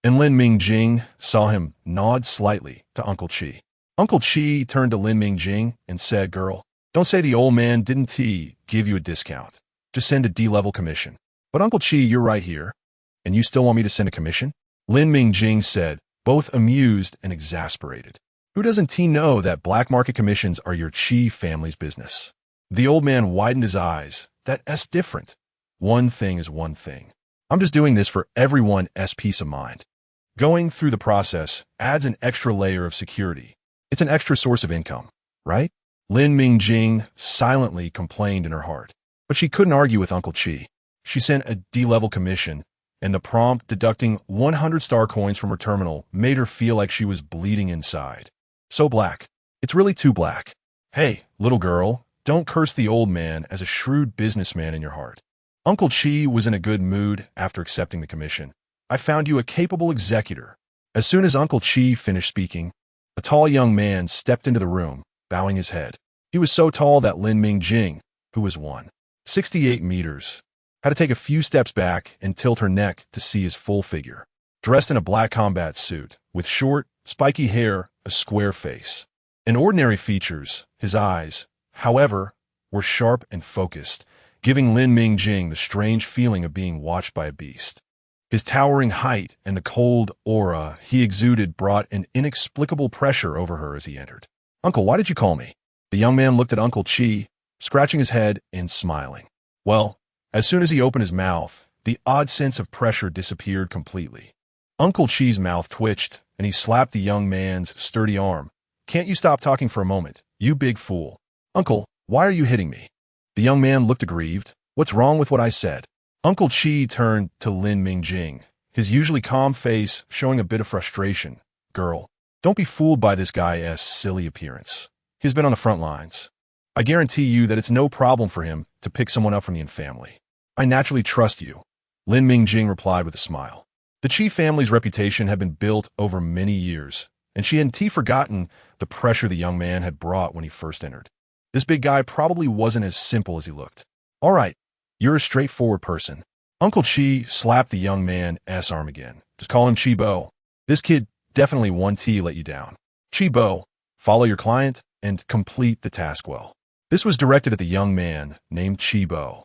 and Lin Mingjing saw him nod slightly to Uncle Qi. Uncle Qi turned to Lin Mingjing and said, "Girl, don't say the old man didn't give you a discount. Just send a D-level commission." "But Uncle Qi, you're right here, and you still want me to send a commission?" Lin Mingjing said, both amused and exasperated. "Who doesn't know that black market commissions are your Qi family's business?" The old man widened his eyes. "That's different. One thing is one thing. I'm just doing this for everyone's peace of mind. Going through the process adds an extra layer of security. It's an extra source of income, right? Lin Mingjing silently complained in her heart. But she couldn't argue with Uncle Chi. She sent a D-level commission, and the prompt deducting 100 star coins from her terminal made her feel like she was bleeding inside. So black. It's really too black. Hey, little girl, don't curse the old man as a shrewd businessman in your heart. Uncle Chi was in a good mood after accepting the commission. I found you a capable executor. As soon as Uncle Chi finished speaking, a tall young man stepped into the room, bowing his head. He was so tall that Lin Mingjing, who was 168 meters, had to take a few steps back and tilt her neck to see his full figure. Dressed in a black combat suit, with short, spiky hair, a square face, and ordinary features, his eyes, however, were sharp and focused, giving Lin Mingjing the strange feeling of being watched by a beast. His towering height and the cold aura he exuded brought an inexplicable pressure over her as he entered. Uncle, why did you call me? The young man looked at Uncle Chi, scratching his head and smiling. Well, as soon as he opened his mouth, the odd sense of pressure disappeared completely. Uncle Chi's mouth twitched, and he slapped the young man's sturdy arm. Can't you stop talking for a moment, you big fool? Uncle, why are you hitting me? The young man looked aggrieved. What's wrong with what I said? Uncle Chi turned to Lin Mingjing, his usually calm face showing a bit of frustration. Girl, don't be fooled by this guy's silly appearance. He's been on the front lines. I guarantee you that it's no problem for him to pick someone up from the Infamily. I naturally trust you, Lin Mingjing replied with a smile. The Chi family's reputation had been built over many years, and she hadn't forgotten the pressure the young man had brought when he first entered. This big guy probably wasn't as simple as he looked. All right. You're a straightforward person. Uncle Chi slapped the young man's arm again. Just call him Chi Bo. This kid definitely won't let you down. Chi Bo, follow your client and complete the task well. This was directed at the young man named Chi Bo.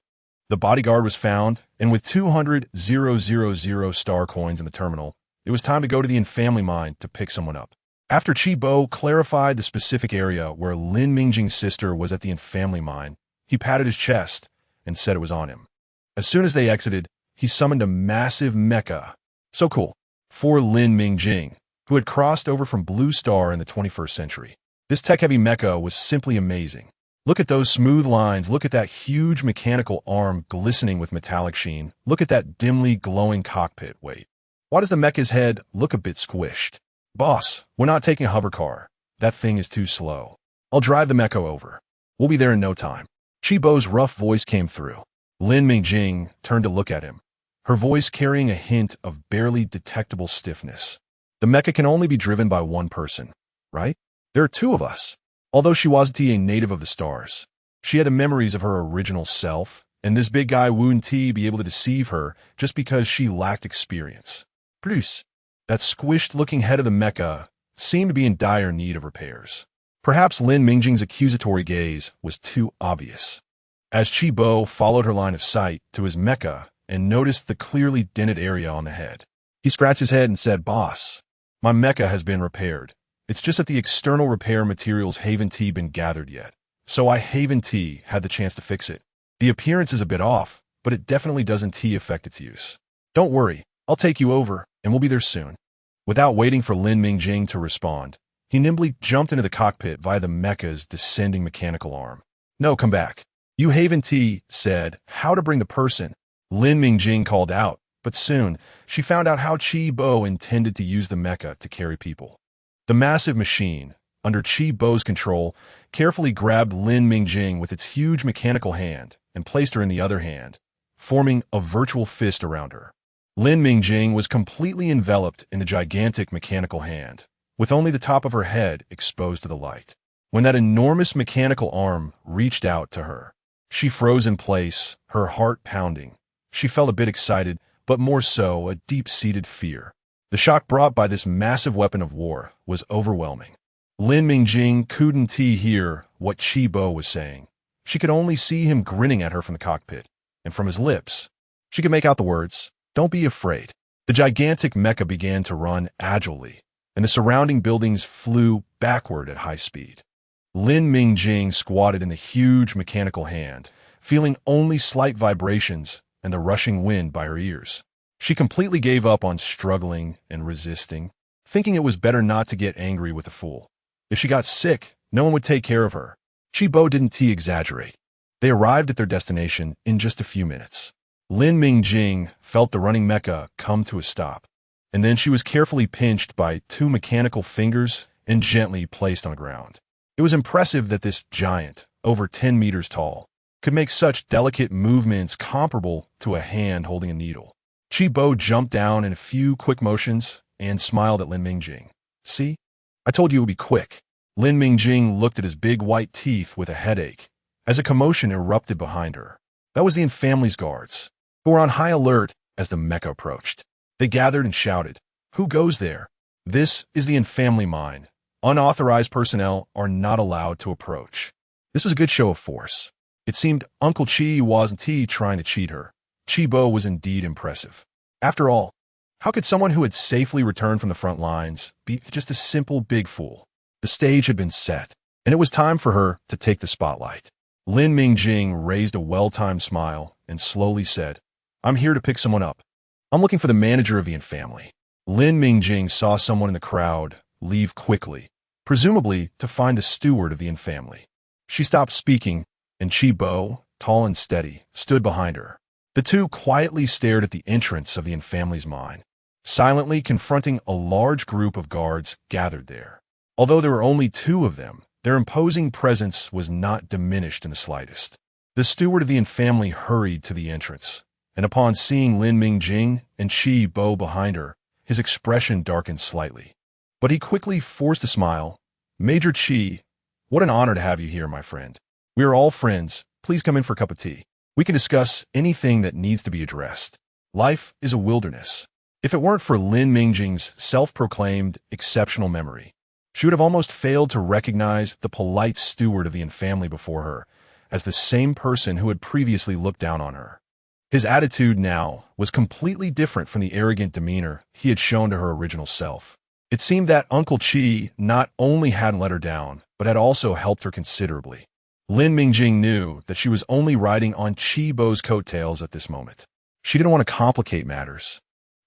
The bodyguard was found, and with 200,000 star coins in the terminal, it was time to go to the Infamily mine to pick someone up. After Chi Bo clarified the specific area where Lin Mingjing's sister was at the Infamily mine, he patted his chest and said it was on him. As soon as they exited, he summoned a massive mecha. So cool. For Lin Mingjing, who had crossed over from Blue Star in the 21st century. This tech-heavy mecha was simply amazing. Look at those smooth lines, look at that huge mechanical arm glistening with metallic sheen, look at that dimly glowing cockpit. Wait, why does the mecha's head look a bit squished? Boss, we're not taking a hover car. That thing is too slow. I'll drive the mecha over. We'll be there in no time. Chi Bo's rough voice came through. Lin Mingjing turned to look at him, her voice carrying a hint of barely detectable stiffness. The mecha can only be driven by one person, right? There are two of us. Although she wasn't a native of the stars, she had the memories of her original self, and this big guy wouldn't be able to deceive her just because she lacked experience. Plus, that squished-looking head of the mecha seemed to be in dire need of repairs. Perhaps Lin Mingjing's accusatory gaze was too obvious. As Chi Bo followed her line of sight to his mecha and noticed the clearly dented area on the head, he scratched his head and said, Boss, my mecha has been repaired. It's just that the external repair materials haven't been gathered yet, so I haven't had the chance to fix it. The appearance is a bit off, but it definitely doesn't affect its use. Don't worry, I'll take you over, and we'll be there soon. Without waiting for Lin Mingjing to respond, he nimbly jumped into the cockpit via the mecha's descending mechanical arm. No, come back. You haven't said how to bring the person, Lin Mingjing called out, but soon she found out how Chi Bo intended to use the mecha to carry people. The massive machine, under Chi Bo's control, carefully grabbed Lin Mingjing with its huge mechanical hand and placed her in the other hand, forming a virtual fist around her. Lin Mingjing was completely enveloped in the gigantic mechanical hand, with only the top of her head exposed to the light. When that enormous mechanical arm reached out to her, she froze in place, her heart pounding. She felt a bit excited, but more so a deep-seated fear. The shock brought by this massive weapon of war was overwhelming. Lin Mingjing couldn't hear what Chi Bo was saying. She could only see him grinning at her from the cockpit, and from his lips, she could make out the words, "Don't be afraid." The gigantic mecha began to run agilely, and the surrounding buildings flew backward at high speed. Lin Mingjing squatted in the huge mechanical hand, feeling only slight vibrations and the rushing wind by her ears. She completely gave up on struggling and resisting, thinking it was better not to get angry with the fool. If she got sick, no one would take care of her. Chibo didn't exaggerate. They arrived at their destination in just a few minutes. Lin Mingjing felt the running mecha come to a stop, and then she was carefully pinched by two mechanical fingers and gently placed on the ground. It was impressive that this giant, over 10 meters tall, could make such delicate movements comparable to a hand holding a needle. Chibo jumped down in a few quick motions and smiled at Lin Mingjing. See? I told you it would be quick. Lin Mingjing looked at his big white teeth with a headache as a commotion erupted behind her. That was the Infamily's guards, who were on high alert as the mecha approached. They gathered and shouted, "Who goes there? This is the Infamily mine. Unauthorized personnel are not allowed to approach." This was a good show of force. It seemed Uncle Chi wasn't trying to cheat her. Chibo was indeed impressive. After all, how could someone who had safely returned from the front lines be just a simple big fool? The stage had been set, and it was time for her to take the spotlight. Lin Mingjing raised a well-timed smile and slowly said, "I'm here to pick someone up. I'm looking for the manager of the Infamily." Lin Mingjing saw someone in the crowd leave quickly, presumably to find the steward of the Infamily. She stopped speaking, and Chibo, tall and steady, stood behind her. The two quietly stared at the entrance of the Infamily's mine, silently confronting a large group of guards gathered there. Although there were only two of them, their imposing presence was not diminished in the slightest. The steward of the Infamily hurried to the entrance, and upon seeing Lin Mingjing and Chibo behind her, his expression darkened slightly. But he quickly forced a smile. "Major Chi, what an honor to have you here, my friend. We are all friends. Please come in for a cup of tea. We can discuss anything that needs to be addressed. Life is a wilderness." If it weren't for Lin Mingjing's self-proclaimed exceptional memory, she would have almost failed to recognize the polite steward of the Infamily before her as the same person who had previously looked down on her. His attitude now was completely different from the arrogant demeanor he had shown to her original self. It seemed that Uncle Chi not only hadn't let her down, but had also helped her considerably. Lin Mingjing knew that she was only riding on Chibo's coattails at this moment. She didn't want to complicate matters,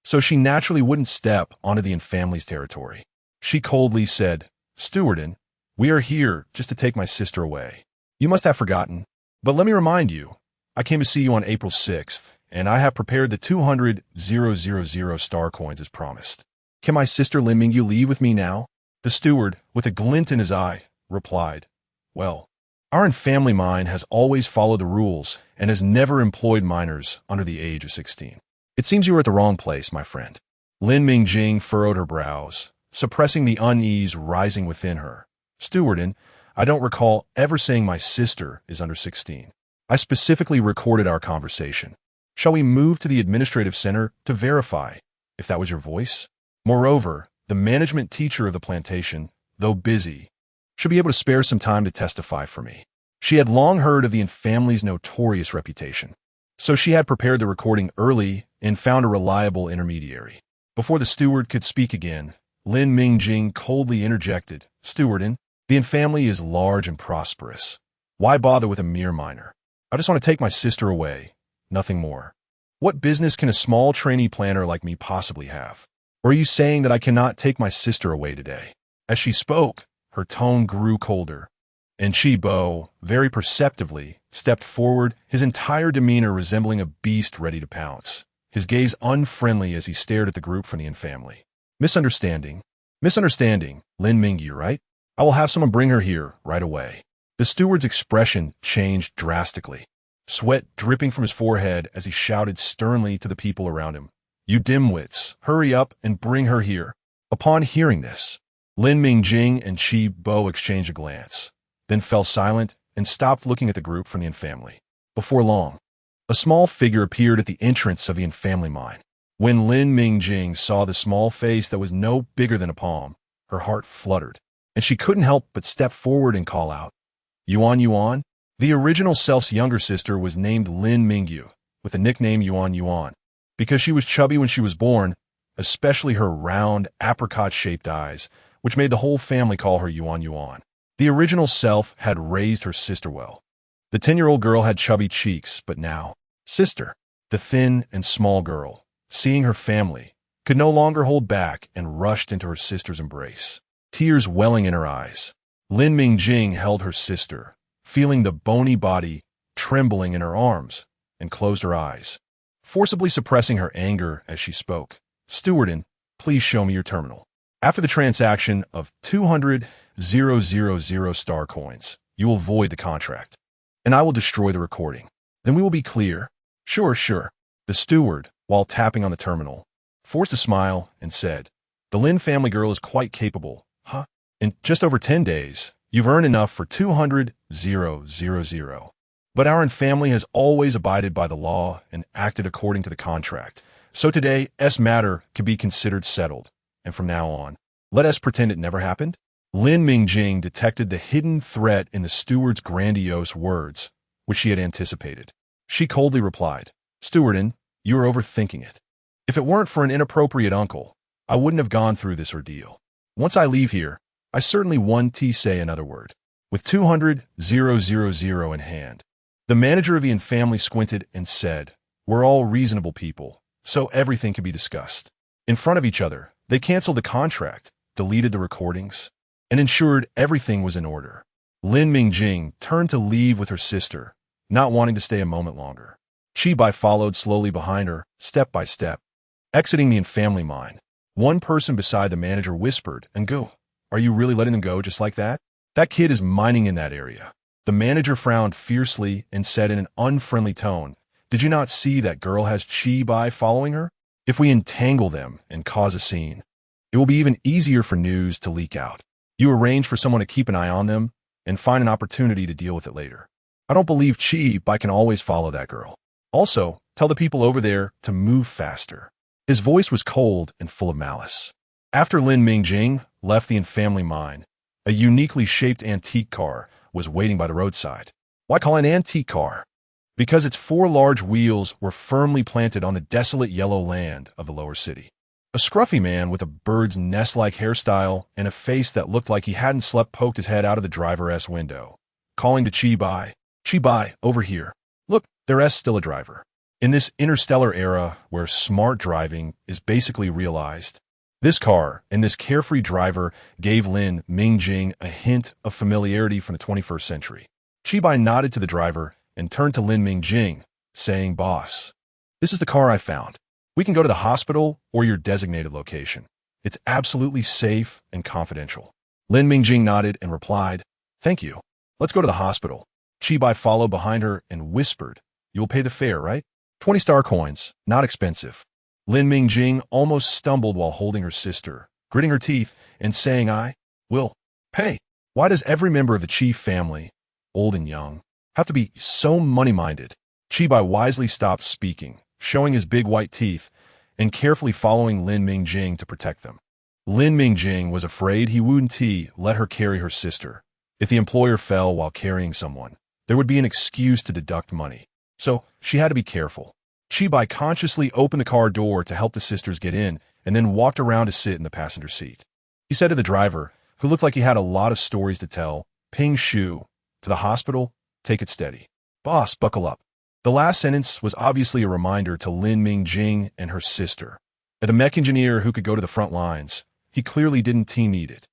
so she naturally wouldn't step onto the Infamily's territory. She coldly said, "Stewardin, we are here just to take my sister away. You must have forgotten, but let me remind you, I came to see you on April 6th, and I have prepared the 200,000 star coins as promised. Can my sister Lin Mingyu leave with me now?" The steward, with a glint in his eye, replied, "Well, our Infamily mine has always followed the rules and has never employed minors under the age of 16. It seems you were at the wrong place, my friend." Lin Mingjing furrowed her brows, suppressing the unease rising within her. "Stewardin, I don't recall ever saying my sister is under 16. I specifically recorded our conversation. Shall we move to the administrative center to verify if that was your voice? Moreover, the management teacher of the plantation, though busy, should be able to spare some time to testify for me." She had long heard of the Infamily's notorious reputation, so she had prepared the recording early and found a reliable intermediary. Before the steward could speak again, Lin Mingjing coldly interjected, "Stewardin, the Infamily is large and prosperous. Why bother with a mere minor? I just want to take my sister away, nothing more. What business can a small trainee planner like me possibly have? Or are you saying that I cannot take my sister away today?" As she spoke, her tone grew colder, and Chibo, very perceptively, stepped forward, his entire demeanor resembling a beast ready to pounce, his gaze unfriendly as he stared at the group from the Infamily. Misunderstanding, Lin Mingyu, right? I will have someone bring her here right away." The steward's expression changed drastically, sweat dripping from his forehead as he shouted sternly to the people around him, "You dimwits, hurry up and bring her here." Upon hearing this, Lin Mingjing and Chibo exchanged a glance, then fell silent and stopped looking at the group from the Infamily. Before long, a small figure appeared at the entrance of the Infamily mine. When Lin Mingjing saw the small face that was no bigger than a palm, her heart fluttered, and she couldn't help but step forward and call out, Yuan." The original self's younger sister was named Lin Mingyu, with the nickname Yuan, because she was chubby when she was born, especially her round, apricot-shaped eyes, which made the whole family call her Yuan. The original self had raised her sister well. The 10-year-old girl had chubby cheeks, but now, sister, the thin and small girl, seeing her family, could no longer hold back and rushed into her sister's embrace. tears welling in her eyes. Lin Mingjing held her sister, feeling the bony body trembling in her arms, and closed her eyes, forcibly suppressing her anger as she spoke. "Stewardin, please show me your terminal. After the transaction of 200,000 star coins, you will void the contract, and I will destroy the recording. Then we will be clear." "Sure, sure." The steward, while tapping on the terminal, forced a smile and said, "The Lin family girl is quite capable, huh? In just over 10 days, you've earned enough for 200,000. But our family has always abided by the law and acted according to the contract. So today, matter can be considered settled, and from now on, let us pretend it never happened." Lin Mingjing detected the hidden threat in the steward's grandiose words, which she had anticipated. She coldly replied, "Stewardin, you are overthinking it. If it weren't for an inappropriate uncle, I wouldn't have gone through this ordeal. Once I leave here, I certainly won't say another word." With 200,000 in hand, the manager of the family squinted and said, "We're all reasonable people, so everything can be discussed." In front of each other, they canceled the contract, deleted the recordings, and ensured everything was in order. Lin Mingjing turned to leave with her sister, not wanting to stay a moment longer. Bai followed slowly behind her, step by step. Exiting the family mine, one person beside the manager whispered, "And go. Are you really letting them go just like that? That kid is mining in that area." The manager frowned fiercely and said in an unfriendly tone, "Did you not see that girl has Bai following her? If we entangle them and cause a scene, it will be even easier for news to leak out. You arrange for someone to keep an eye on them and find an opportunity to deal with it later. I don't believe Bai can always follow that girl. Also, tell the people over there to move faster." His voice was cold and full of malice. After Lin Mingjing left the family mine, a uniquely shaped antique car was waiting by the roadside. Why call it an antique car? Because its 4 large wheels were firmly planted on the desolate yellow land of the lower city. A scruffy man with a bird's nest-like hairstyle and a face that looked like he hadn't slept poked his head out of the driver's window, calling to Bai, "Bai, over here. Look, there's still a driver." In this interstellar era where smart driving is basically realized, this car and this carefree driver gave Lin Mingjing a hint of familiarity from the 21st century. Bai nodded to the driver and turned to Lin Mingjing, saying, "Boss, this is the car I found. We can go to the hospital or your designated location. It's absolutely safe and confidential." Lin Mingjing nodded and replied, "Thank you. Let's go to the hospital." Bai followed behind her and whispered, "You will pay the fare, right? 20 star coins, not expensive." Lin Mingjing almost stumbled while holding her sister, gritting her teeth and saying, "I will pay." Why does every member of the chief family, old and young, have to be so money-minded? Bai wisely stopped speaking, showing his big white teeth and carefully following Lin Mingjing to protect them. Lin Mingjing was afraid he wouldn't let her carry her sister. If the employer fell while carrying someone, there would be an excuse to deduct money. So she had to be careful. Bai consciously opened the car door to help the sisters get in and then walked around to sit in the passenger seat. He said to the driver, who looked like he had a lot of stories to tell, "Ping Shu, to the hospital, take it steady. Boss, buckle up." The last sentence was obviously a reminder to Lin Mingjing and her sister. As a mech engineer who could go to the front lines, he clearly didn't need it.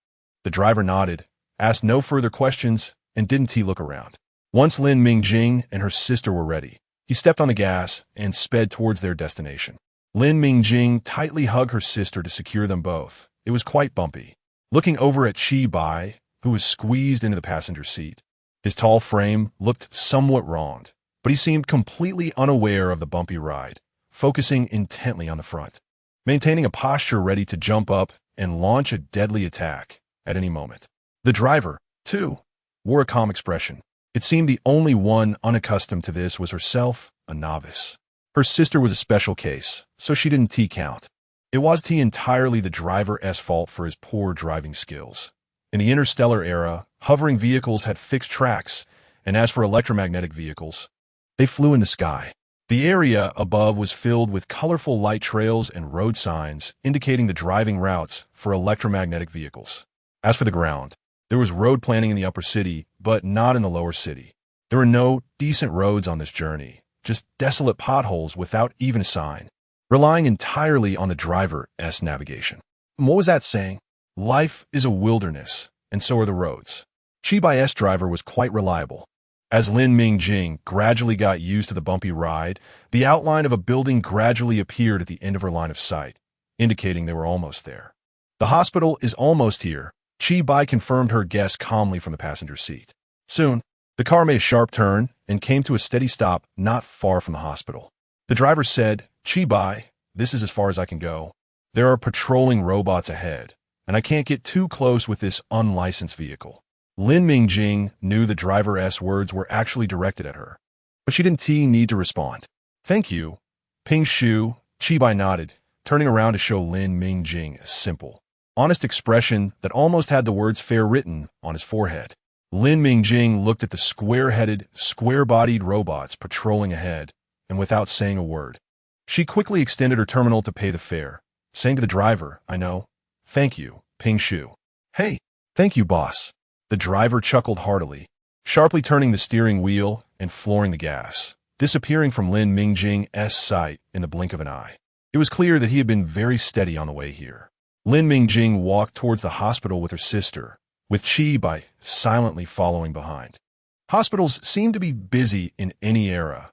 The driver nodded, asked no further questions, and didn't look around. Once Lin Mingjing and her sister were ready, he stepped on the gas and sped towards their destination. Lin Mingjing tightly hugged her sister to secure them both. It was quite bumpy. Looking over at Bai, who was squeezed into the passenger seat, his tall frame looked somewhat wronged, but he seemed completely unaware of the bumpy ride, focusing intently on the front, maintaining a posture ready to jump up and launch a deadly attack at any moment. The driver, too, wore a calm expression. It seemed the only one unaccustomed to this was herself, a novice. Her sister was a special case, so she didn't count. It was entirely the driver's fault for his poor driving skills. In the interstellar era, hovering vehicles had fixed tracks, and as for electromagnetic vehicles, they flew in the sky. The area above was filled with colorful light trails and road signs indicating the driving routes for electromagnetic vehicles. As for the ground, there was road planning in the upper city, but not in the lower city. There were no decent roads on this journey, just desolate potholes without even a sign, relying entirely on the driver's navigation. What was that saying? Life is a wilderness, and so are the roads. Chi-Bai's driver was quite reliable. As Lin Mingjing gradually got used to the bumpy ride, the outline of a building gradually appeared at the end of her line of sight, indicating they were almost there. The hospital is almost here, Chi-Bai confirmed her guess calmly from the passenger seat. Soon, the car made a sharp turn and came to a steady stop not far from the hospital. The driver said, Chi-Bai, this is as far as I can go. There are patrolling robots ahead, and I can't get too close with this unlicensed vehicle. Lin Mingjing knew the driver's words were actually directed at her, but she didn't need to respond. Thank you, Ping Shu, Chi-Bai nodded, turning around to show Lin Mingjing a simple, honest expression that almost had the words fair written on his forehead. Lin Mingjing looked at the square-headed, square-bodied robots patrolling ahead, and without saying a word, she quickly extended her terminal to pay the fare, saying to the driver, I know. Thank you, Ping Shu. Hey, thank you, boss. The driver chuckled heartily, sharply turning the steering wheel and flooring the gas, disappearing from Lin Mingjing's sight in the blink of an eye. It was clear that he had been very steady on the way here. Lin Mingjing walked towards the hospital with her sister, with Chi-Bai silently following behind. Hospitals seemed to be busy in any era.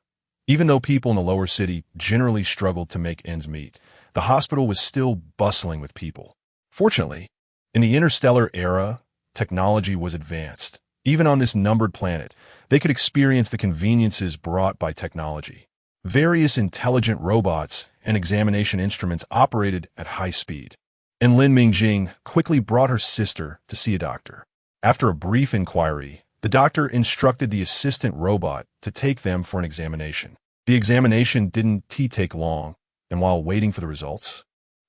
Even though people in the lower city generally struggled to make ends meet, the hospital was still bustling with people. Fortunately, in the interstellar era, technology was advanced. Even on this numbered planet, they could experience the conveniences brought by technology. Various intelligent robots and examination instruments operated at high speed, and Lin Mingjing quickly brought her sister to see a doctor. After a brief inquiry, the doctor instructed the assistant robot to take them for an examination. The examination didn't take long, and while waiting for the results,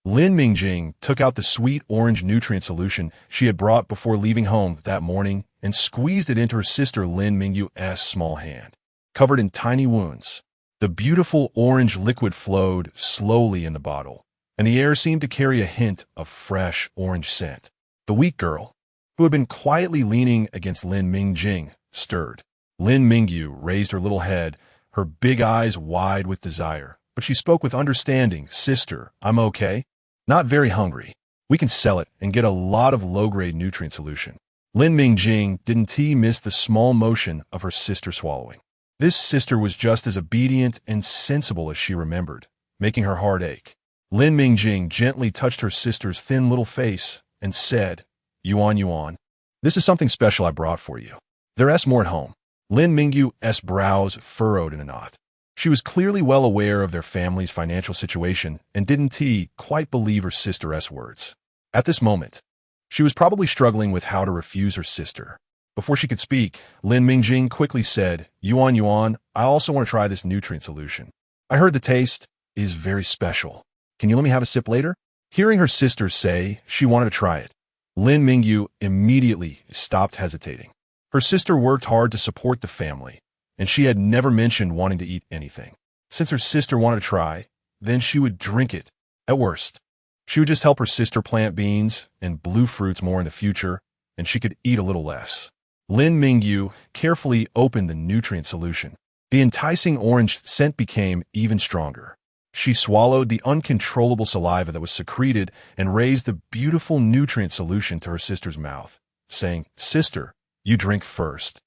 Lin Mingjing took out the sweet orange nutrient solution she had brought before leaving home that morning and squeezed it into her sister Lin Mingyu's small hand. Covered in tiny wounds, the beautiful orange liquid flowed slowly in the bottle, and the air seemed to carry a hint of fresh orange scent. The weak girl, who had been quietly leaning against Lin Mingjing, stirred. Lin Mingyu raised her little head, her big eyes wide with desire, but she spoke with understanding. Sister, I'm okay. Not very hungry. We can sell it and get a lot of low-grade nutrient solution. Lin Mingjing didn't miss the small motion of her sister swallowing. This sister was just as obedient and sensible as she remembered, making her heart ache. Lin Mingjing gently touched her sister's thin little face and said, Yuan, this is something special I brought for you. There's more at home. Lin Mingyu's brows furrowed in a knot. She was clearly well aware of their family's financial situation and didn't quite believe her sister's words. At this moment, she was probably struggling with how to refuse her sister. Before she could speak, Lin Mingjing quickly said, Yuan, I also want to try this nutrient solution. I heard the taste is very special. Can you let me have a sip later? Hearing her sister say she wanted to try it, Lin Mingyu immediately stopped hesitating. Her sister worked hard to support the family, and she had never mentioned wanting to eat anything. Since her sister wanted to try, then she would drink it. At worst, she would just help her sister plant beans and blue fruits more in the future, and she could eat a little less. Lin Mingyu carefully opened the nutrient solution. The enticing orange scent became even stronger. She swallowed the uncontrollable saliva that was secreted and raised the beautiful nutrient solution to her sister's mouth, saying, Sister, you drink first.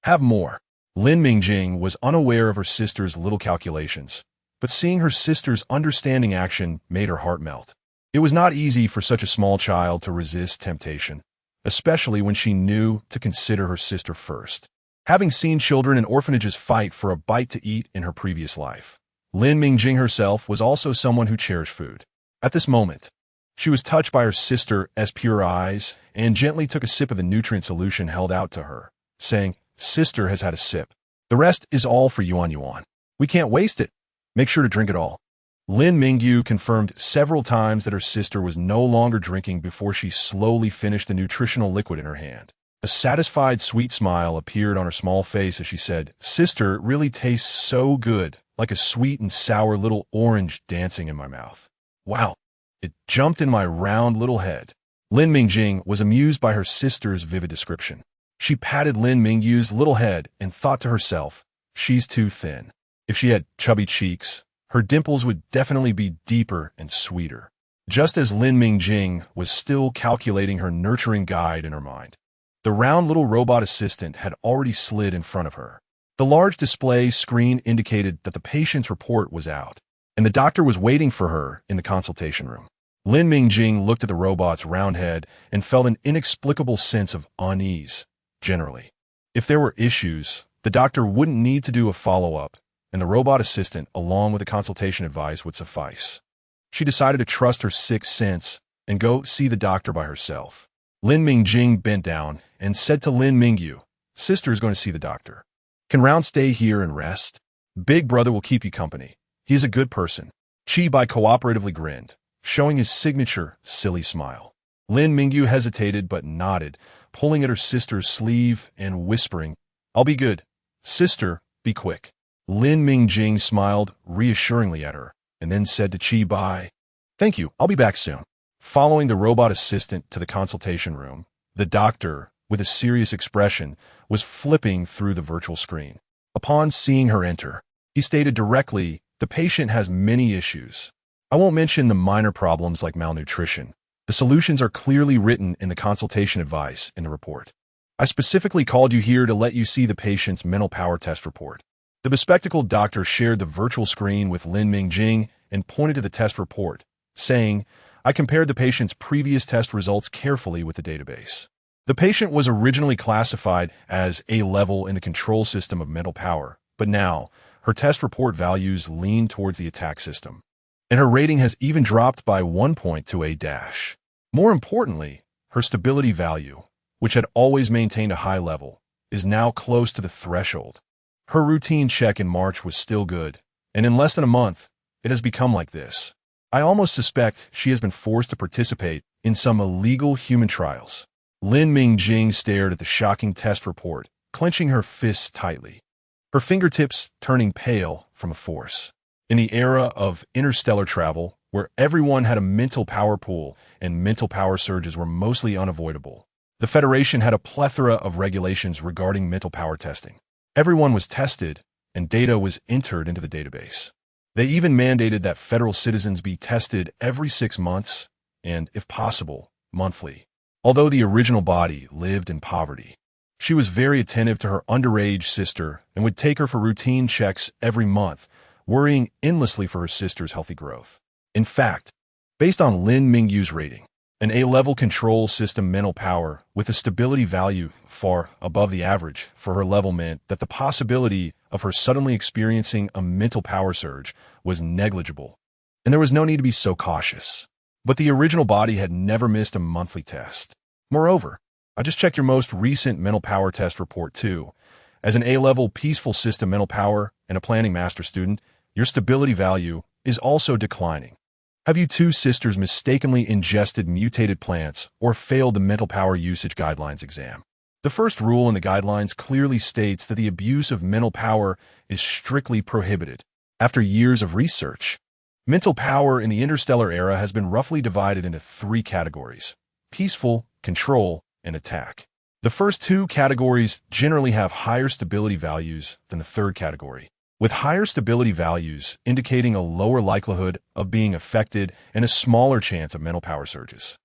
Have more. Lin Mingjing was unaware of her sister's little calculations, but seeing her sister's understanding action made her heart melt. It was not easy for such a small child to resist temptation, especially when she knew to consider her sister first. Having seen children in orphanages fight for a bite to eat in her previous life, Lin Mingjing herself was also someone who cherished food. At this moment, she was touched by her sister's pure eyes and gently took a sip of the nutrient solution held out to her, saying, Sister has had a sip. The rest is all for Yuan. We can't waste it. Make sure to drink it all. Lin Mingyu confirmed several times that her sister was no longer drinking before she slowly finished the nutritional liquid in her hand. A satisfied, sweet smile appeared on her small face as she said, Sister, it really tastes so good, like a sweet and sour little orange dancing in my mouth. Wow, it jumped in my round little head. Lin Mingjing was amused by her sister's vivid description. She patted Lin Mingyu's little head and thought to herself, she's too thin. If she had chubby cheeks, her dimples would definitely be deeper and sweeter. just as Lin Mingjing was still calculating her nurturing guide in her mind. The round little robot assistant had already slid in front of her. The large display screen indicated that the patient's report was out, and the doctor was waiting for her in the consultation room. Lin Mingjing looked at the robot's round head and felt an inexplicable sense of unease, generally. If there were issues, the doctor wouldn't need to do a follow-up, and the robot assistant, along with the consultation advice, would suffice. She decided to trust her sixth sense and go see the doctor by herself. Lin Mingjing bent down and said to Lin Mingyu, "Sister is going to see the doctor. Can Round stay here and rest? Big brother will keep you company. He is a good person." Chi-Bai cooperatively grinned, showing his signature silly smile. Lin Mingyu hesitated but nodded, pulling at her sister's sleeve and whispering, "I'll be good. Sister, be quick." Lin Mingjing smiled reassuringly at her, and then said to Chi-Bai, "Thank you, I'll be back soon." Following the robot assistant to the consultation room, the doctor, with a serious expression, was flipping through the virtual screen. Upon seeing her enter, he stated directly, "The patient has many issues. I won't mention the minor problems like malnutrition. The solutions are clearly written in the consultation advice in the report. I specifically called you here to let you see the patient's mental power test report." The bespectacled doctor shared the virtual screen with Lin Mingjing and pointed to the test report, saying, "I compared the patient's previous test results carefully with the database. The patient was originally classified as A-level in the control system of mental power, but now her test report values lean towards the attack system, and her rating has even dropped by 1 point to A-. More importantly, her stability value, which had always maintained a high level, is now close to the threshold. Her routine check in March was still good, and in less than a month, it has become like this. I almost suspect she has been forced to participate in some illegal human trials." Lin Mingjing stared at the shocking test report, clenching her fists tightly, her fingertips turning pale from a force. In the era of interstellar travel, where everyone had a mental power pool and mental power surges were mostly unavoidable, the Federation had a plethora of regulations regarding mental power testing. Everyone was tested, and data was entered into the database. They even mandated that federal citizens be tested every 6 months, and, if possible, monthly. Although the original body lived in poverty, she was very attentive to her underage sister and would take her for routine checks every month, worrying endlessly for her sister's healthy growth. In fact, based on Lin Mingyu's rating, an A-level control system mental power with a stability value far above the average for her level meant that the possibility of her suddenly experiencing a mental power surge was negligible, and there was no need to be so cautious. But the original body had never missed a monthly test. Moreover, I just checked your most recent mental power test report too. As an A-level peaceful system mental power and a planning master student, your stability value is also declining. Have you two sisters mistakenly ingested mutated plants or failed the mental power usage guidelines exam? The first rule in the guidelines clearly states that the abuse of mental power is strictly prohibited. After years of research, mental power in the interstellar era has been roughly divided into 3 categories: peaceful, control, and attack. The first 2 categories generally have higher stability values than the third category, with higher stability values indicating a lower likelihood of being affected and a smaller chance of mental power surges.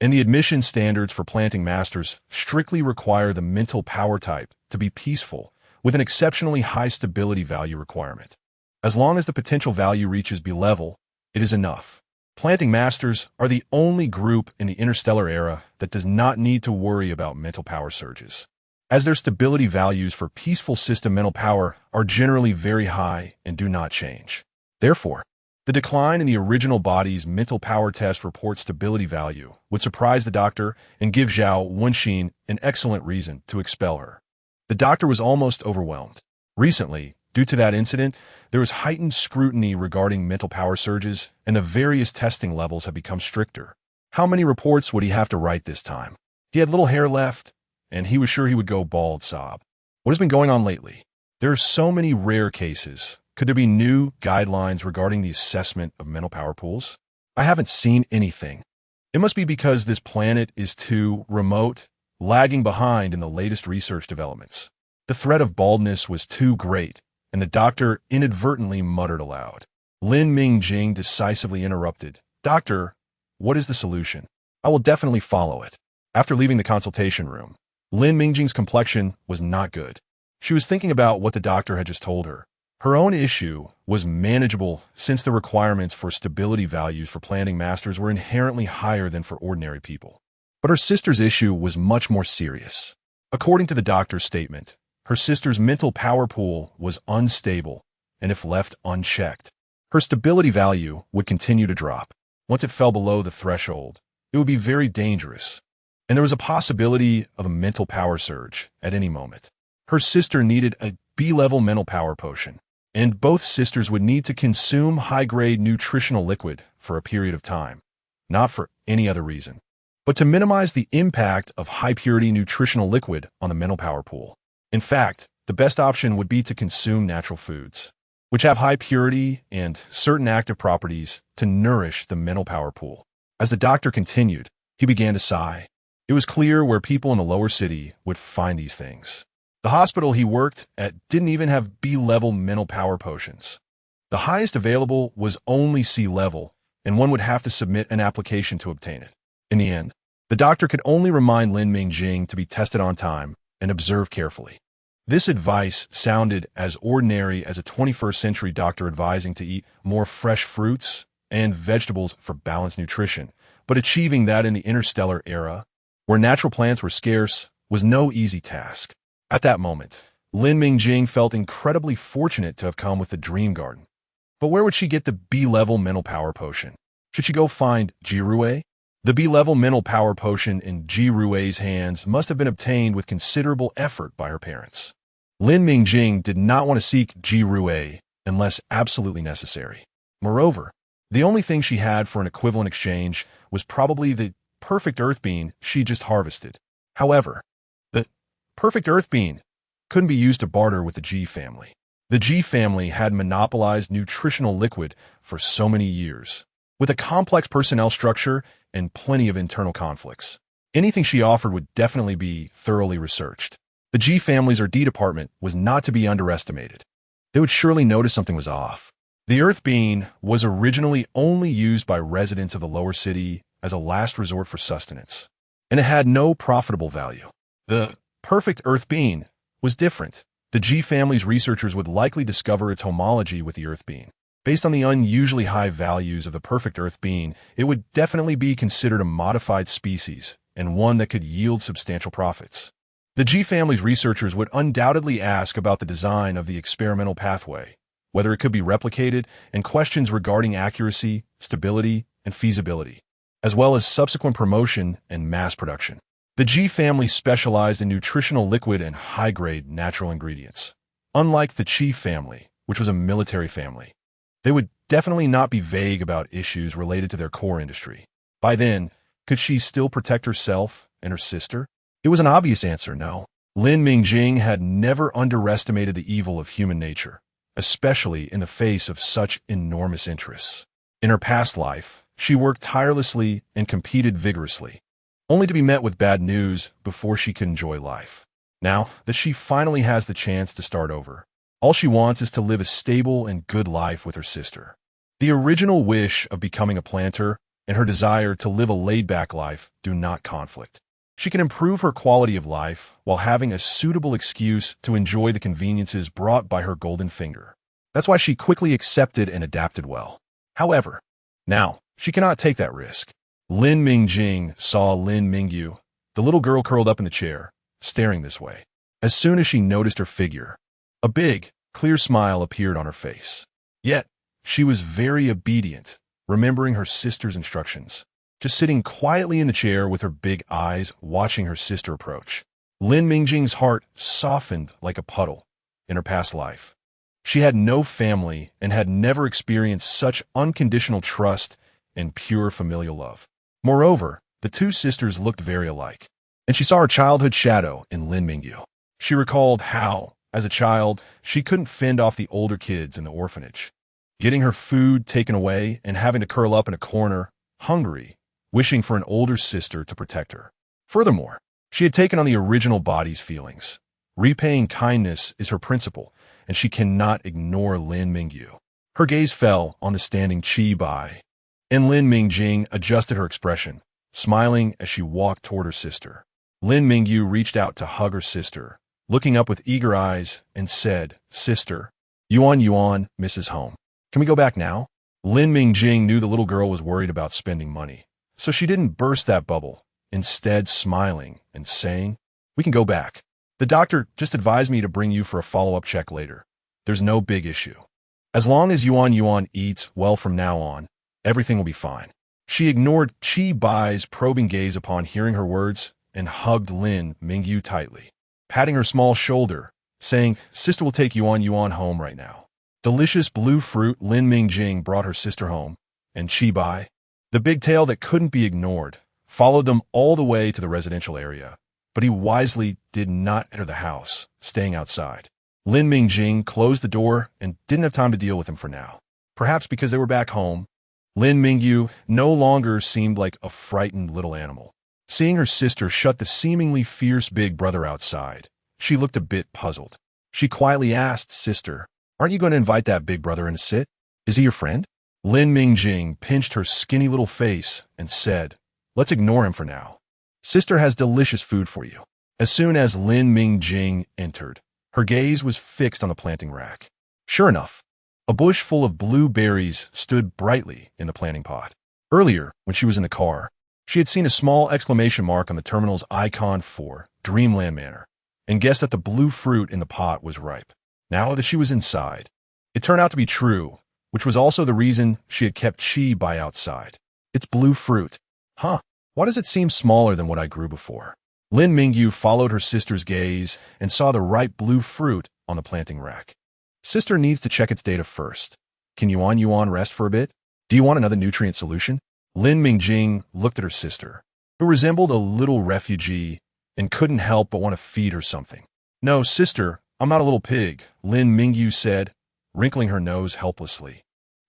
And the admission standards for planting masters strictly require the mental power type to be peaceful, with an exceptionally high stability value requirement. As long as the potential value reaches B-level, it is enough. Planting masters are the only group in the interstellar era that does not need to worry about mental power surges, as their stability values for peaceful system mental power are generally very high and do not change. Therefore, the decline in the original body's mental power test report stability value would surprise the doctor and give Zhao Wenxin an excellent reason to expel her. The doctor was almost overwhelmed. Recently, due to that incident, there was heightened scrutiny regarding mental power surges, and the various testing levels have become stricter. How many reports would he have to write this time? He had little hair left, and he was sure he would go bald sob. What has been going on lately? There are so many rare cases. Could there be new guidelines regarding the assessment of mental power pools? I haven't seen anything. It must be because this planet is too remote, lagging behind in the latest research developments. The threat of baldness was too great, and the doctor inadvertently muttered aloud. Lin Mingjing decisively interrupted. "Doctor, What is the solution? I will definitely follow it. After leaving the consultation room, Lin Mingjing's complexion was not good. She was thinking about what the doctor had just told her. Her own issue was manageable since the requirements for stability values for planting masters were inherently higher than for ordinary people. But her sister's issue was much more serious. According to the doctor's statement, her sister's mental power pool was unstable, and if left unchecked, her stability value would continue to drop. Once it fell below the threshold, it would be very dangerous, and there was a possibility of a mental power surge at any moment. Her sister needed a B-level mental power potion, and both sisters would need to consume high-grade nutritional liquid for a period of time, not for any other reason, but to minimize the impact of high-purity nutritional liquid on the mental power pool. In fact, the best option would be to consume natural foods, which have high purity and certain active properties to nourish the mental power pool. As the doctor continued, he began to sigh. It was clear where people in the lower city would find these things. The hospital he worked at didn't even have B-level mental power potions. The highest available was only C-level, and one would have to submit an application to obtain it. In the end, the doctor could only remind Lin Mingjing to be tested on time and observe carefully. This advice sounded as ordinary as a 21st century doctor advising to eat more fresh fruits and vegetables for balanced nutrition, but achieving that in the interstellar era, where natural plants were scarce, was no easy task. At that moment, Lin Mingjing felt incredibly fortunate to have come with the dream garden. But where would she get the B-level mental power potion? Should she go find Jirue? The B-level mental power potion in Jirue's hands must have been obtained with considerable effort by her parents. Lin Mingjing did not want to seek Jirue unless absolutely necessary. Moreover, the only thing she had for an equivalent exchange was probably the perfect earth bean she just harvested. However, the perfect earth bean couldn't be used to barter with the G family. The G family had monopolized nutritional liquid for so many years, with a complex personnel structure and plenty of internal conflicts. Anything she offered would definitely be thoroughly researched. The G family's R&D department was not to be underestimated. They would surely notice something was off. The earth bean was originally only used by residents of the lower city as a last resort for sustenance, and it had no profitable value. The perfect earth bean was different. The G family's researchers would likely discover its homology with the earth bean. Based on the unusually high values of the perfect earth bean, it would definitely be considered a modified species and one that could yield substantial profits. The G family's researchers would undoubtedly ask about the design of the experimental pathway, whether it could be replicated, and questions regarding accuracy, stability, and feasibility, as well as subsequent promotion and mass production. The G family specialized in nutritional liquid and high-grade natural ingredients. Unlike the Qi family, which was a military family, they would definitely not be vague about issues related to their core industry. By then, could she still protect herself and her sister? It was an obvious answer, no. Lin Mingjing had never underestimated the evil of human nature, especially in the face of such enormous interests. In her past life, she worked tirelessly and competed vigorously, only to be met with bad news before she could enjoy life. Now that she finally has the chance to start over, all she wants is to live a stable and good life with her sister. The original wish of becoming a planter and her desire to live a laid-back life do not conflict. She can improve her quality of life while having a suitable excuse to enjoy the conveniences brought by her golden finger. That's why she quickly accepted and adapted well. However, now she cannot take that risk. Lin Mingjing saw Lin Mingyu, the little girl curled up in the chair, staring this way. As soon as she noticed her figure, a big, clear smile appeared on her face. Yet, she was very obedient, remembering her sister's instructions. Just sitting quietly in the chair with her big eyes watching her sister approach. Lin Mingjing's heart softened like a puddle. In her past life, she had no family and had never experienced such unconditional trust and pure familial love. Moreover, the two sisters looked very alike, and she saw her childhood shadow in Lin Mingyu. She recalled how, as a child, she couldn't fend off the older kids in the orphanage, getting her food taken away and having to curl up in a corner, hungry, wishing for an older sister to protect her. Furthermore, she had taken on the original body's feelings. Repaying kindness is her principle, and she cannot ignore Lin Mingyu. Her gaze fell on the standing Qi Bai, And Lin Mingjing adjusted her expression, smiling as she walked toward her sister. Lin Mingyu reached out to hug her sister, looking up with eager eyes, and said, "Sister, Yuan, Mrs. Home. Can we go back now?" Lin Mingjing knew the little girl was worried about spending money, so she didn't burst that bubble, instead smiling and saying, "We can go back. The doctor just advised me to bring you for a follow-up check later. There's no big issue. As long as Yuan eats well from now on, everything will be fine." She ignored Chi Bai's probing gaze upon hearing her words and hugged Lin Mingyu tightly, patting her small shoulder, saying, "Sister will take Yuan home right now." Delicious blue fruit Lin Mingjing brought her sister home, and Chi Bai, the big tail that couldn't be ignored, followed them all the way to the residential area, but he wisely did not enter the house, staying outside. Lin Mingjing closed the door and didn't have time to deal with him for now. Perhaps because they were back home, Lin Mingyu no longer seemed like a frightened little animal. Seeing her sister shut the seemingly fierce big brother outside, she looked a bit puzzled. She quietly asked, "Sister, aren't you going to invite that big brother in to sit? Is he your friend?" Lin Mingjing pinched her skinny little face and said, "Let's ignore him for now. Sister has delicious food for you." As soon as Lin Mingjing entered, her gaze was fixed on the planting rack. Sure enough, a bush full of blueberries stood brightly in the planting pot. Earlier, when she was in the car, she had seen a small exclamation mark on the terminal's icon for Dreamland Manor, and guessed that the blue fruit in the pot was ripe. Now that she was inside, it turned out to be true, which was also the reason she had kept Chi Bai outside. "It's blue fruit. Huh, why does it seem smaller than what I grew before?" Lin Mingyu followed her sister's gaze and saw the ripe blue fruit on the planting rack. "Sister needs to check its data first. Can Yuan rest for a bit? Do you want another nutrient solution?" Lin Mingjing looked at her sister, who resembled a little refugee and couldn't help but want to feed her something. "No, sister, I'm not a little pig," Lin Mingyu said, wrinkling her nose helplessly.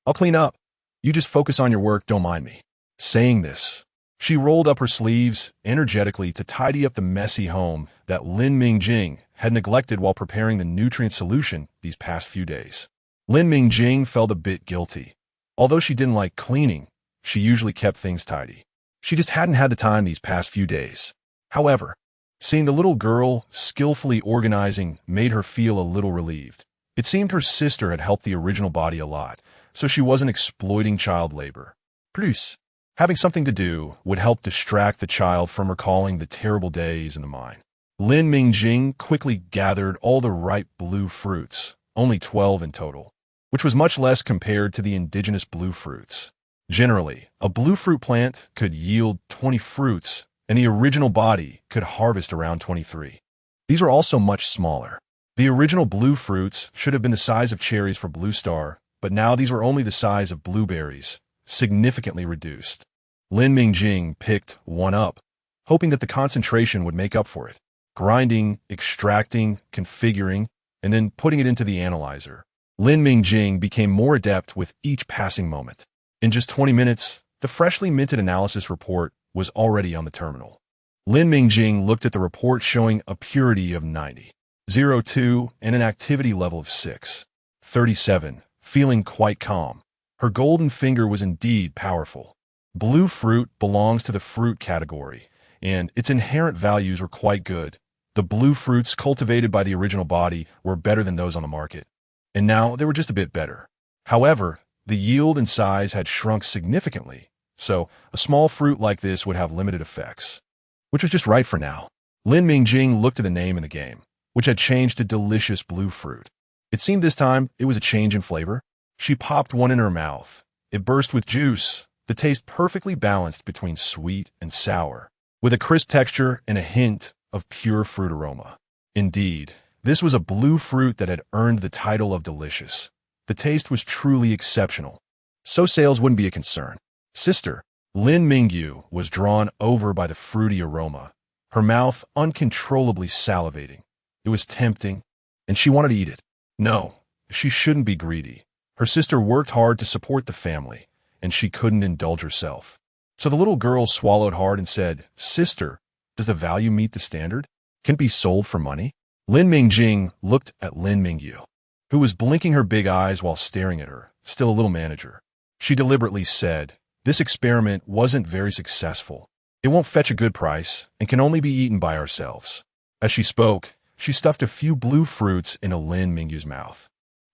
"I'll clean up. You just focus on your work, don't mind me." Saying this, she rolled up her sleeves energetically to tidy up the messy home that Lin Mingjing had neglected while preparing the nutrient solution these past few days. Lin Mingjing felt a bit guilty. Although she didn't like cleaning, she usually kept things tidy. She just hadn't had the time these past few days. However, seeing the little girl skillfully organizing made her feel a little relieved. It seemed her sister had helped the original body a lot, so she wasn't exploiting child labor. Plus, having something to do would help distract the child from recalling the terrible days in the mine. Lin Mingjing quickly gathered all the ripe blue fruits, only 12 in total, which was much less compared to the indigenous blue fruits. Generally, a blue fruit plant could yield 20 fruits, and the original body could harvest around 23. These are also much smaller. The original blue fruits should have been the size of cherries for Blue Star, but now these were only the size of blueberries, significantly reduced. Lin Mingjing picked one up, hoping that the concentration would make up for it, grinding, extracting, configuring, and then putting it into the analyzer. Lin Mingjing became more adept with each passing moment. In just 20 minutes, the freshly minted analysis report was already on the terminal. Lin Mingjing looked at the report showing a purity of 90.02 and an activity level of 6.37, feeling quite calm. Her golden finger was indeed powerful. Blue fruit belongs to the fruit category, and its inherent values were quite good. The blue fruits cultivated by the original body were better than those on the market, and now they were just a bit better. However, the yield and size had shrunk significantly, so a small fruit like this would have limited effects, which was just right for now. Lin Mingjing looked at the name in the game, which had changed to delicious blue fruit. It seemed this time it was a change in flavor. She popped one in her mouth. It burst with juice, the taste perfectly balanced between sweet and sour, with a crisp texture and a hint of pure fruit aroma. Indeed, this was a blue fruit that had earned the title of delicious. The taste was truly exceptional, so sales wouldn't be a concern. "Sister," Lin Mingyu was drawn over by the fruity aroma, her mouth uncontrollably salivating. It was tempting, and she wanted to eat it. No, she shouldn't be greedy. Her sister worked hard to support the family, and she couldn't indulge herself. So the little girl swallowed hard and said, "Sister, does the value meet the standard? Can it be sold for money?" Lin Mingjing looked at Lin Mingyu, who was blinking her big eyes while staring at her, still a little manager. She deliberately said, This experiment wasn't very successful. It won't fetch a good price and can only be eaten by ourselves. As she spoke, she stuffed a few blue fruits into Lin Mingyu's mouth.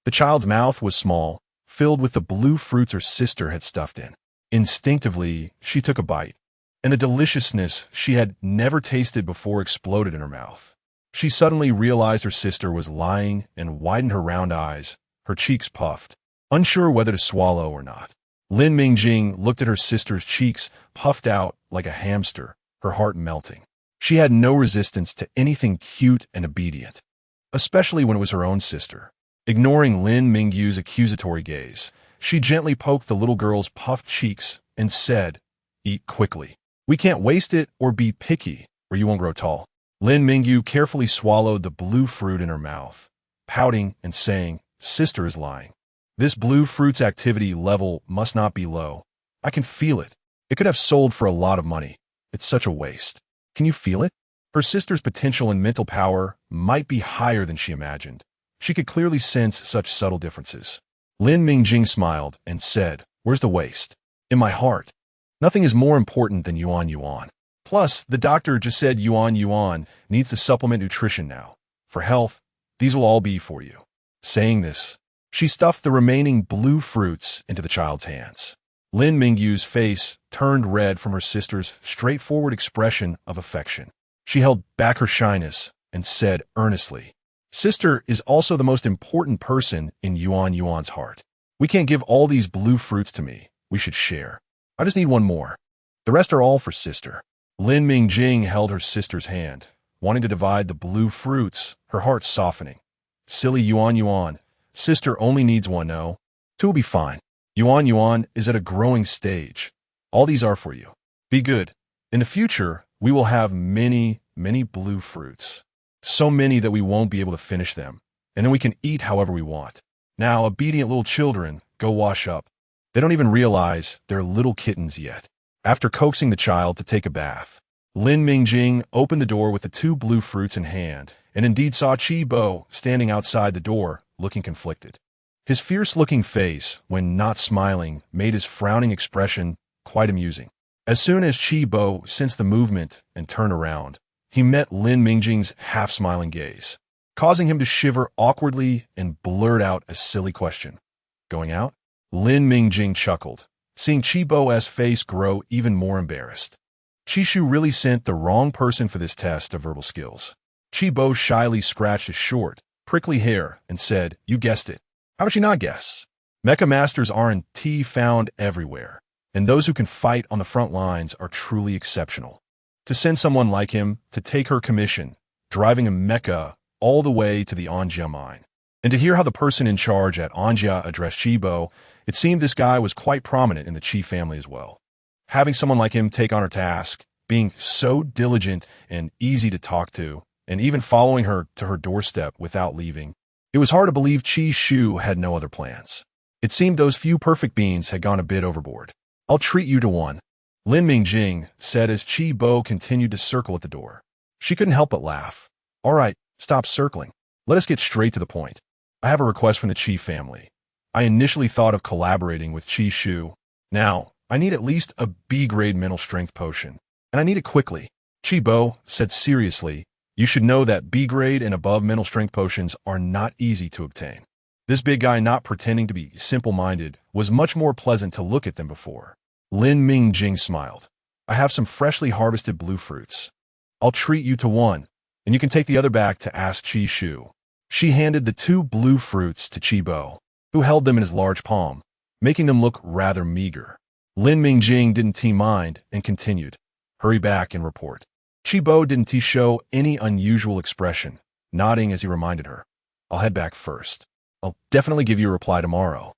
The child's mouth was small, filled with the blue fruits her sister had stuffed in. Instinctively, she took a bite, and the deliciousness she had never tasted before exploded in her mouth. She suddenly realized her sister was lying and widened her round eyes, her cheeks puffed, unsure whether to swallow or not. Lin Mingjing looked at her sister's cheeks puffed out like a hamster, her heart melting. She had no resistance to anything cute and obedient, especially when it was her own sister. Ignoring Lin Mingyu's accusatory gaze, she gently poked the little girl's puffed cheeks and said, "Eat quickly. We can't waste it or be picky, or you won't grow tall." Lin Mingyu carefully swallowed the blue fruit in her mouth, pouting and saying, "Sister is lying. This blue fruit's activity level must not be low. I can feel it. It could have sold for a lot of money. It's such a waste." Can you feel it? Her sister's potential and mental power might be higher than she imagined. She could clearly sense such subtle differences. Lin Mingjing smiled and said, "Where's the waste?" "In my heart. Nothing is more important than Yuan. Plus, the doctor just said Yuan needs to supplement nutrition now. For health, these will all be for you." Saying this, she stuffed the remaining blue fruits into the child's hands. Lin Mingyu's face turned red from her sister's straightforward expression of affection. She held back her shyness and said earnestly, "Sister is also the most important person in Yuan's heart. We can't give all these blue fruits to me. We should share. I just need one more. The rest are all for sister." Lin Mingjing held her sister's hand, wanting to divide the blue fruits, her heart softening. "Silly Yuan. Sister only needs one, no? Two will be fine. Yuan is at a growing stage. All these are for you. Be good. In the future, we will have many blue fruits. So many that we won't be able to finish them, and then we can eat however we want. Now, obedient little children, go wash up." They don't even realize they're little kittens yet. After coaxing the child to take a bath, Lin Mingjing opened the door with the two blue fruits in hand, and indeed saw Qi Bo standing outside the door, looking conflicted. His fierce-looking face, when not smiling, made his frowning expression quite amusing. As soon as Qi Bo sensed the movement and turned around, he met Lin Mingjing's half-smiling gaze, causing him to shiver awkwardly and blurt out a silly question. "Going out?" Lin Mingjing chuckled, seeing Qi Bo's face grow even more embarrassed. Qi Shu really sent the wrong person for this test of verbal skills. Qi Bo shyly scratched his short, prickly hair and said, "You guessed it. How would she not guess? Mecha Masters aren't found everywhere, and those who can fight on the front lines are truly exceptional. To send someone like him to take her commission, driving a mecha all the way to the Anjia mine, and to hear how the person in charge at Anjia addressed Qi Bo, it seemed this guy was quite prominent in the Qi family as well. Having someone like him take on her task, being so diligent and easy to talk to, and even following her to her doorstep without leaving, it was hard to believe Qi Shu had no other plans. It seemed those few perfect beans had gone a bit overboard. "I'll treat you to one," Lin Mingjing said as Qi Bo continued to circle at the door. She couldn't help but laugh. "All right, stop circling. Let us get straight to the point. I have a request from the Qi family. I initially thought of collaborating with Qi Shu. Now, I need at least a B-grade mental strength potion, and I need it quickly." Qi Bo said seriously, "You should know that B-grade and above mental strength potions are not easy to obtain." This big guy, not pretending to be simple-minded, was much more pleasant to look at than before. Lin Mingjing smiled. "I have some freshly harvested blue fruits. I'll treat you to one, and you can take the other back to ask Qi Shu." She handed the two blue fruits to Qi Bo, who held them in his large palm, making them look rather meager. Lin Mingjing didn't mind and continued, "Hurry back and report." Qi Bo didn't show any unusual expression, nodding as he reminded her, "I'll head back first. I'll definitely give you a reply tomorrow.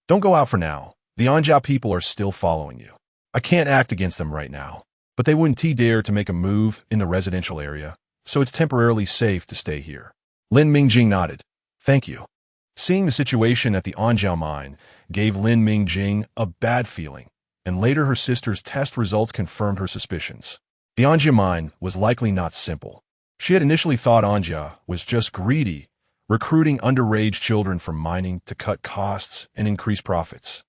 Don't go out for now. The Anjia people are still following you. I can't act against them right now, but they wouldn't dare to make a move in the residential area, so it's temporarily safe to stay here." Lin Mingjing nodded. "Thank you." Seeing the situation at the Anjia mine gave Lin Mingjing a bad feeling, and later her sister's test results confirmed her suspicions. The Anjia mine was likely not simple. She had initially thought Anjia was just greedy, recruiting underage children from mining to cut costs and increase profits.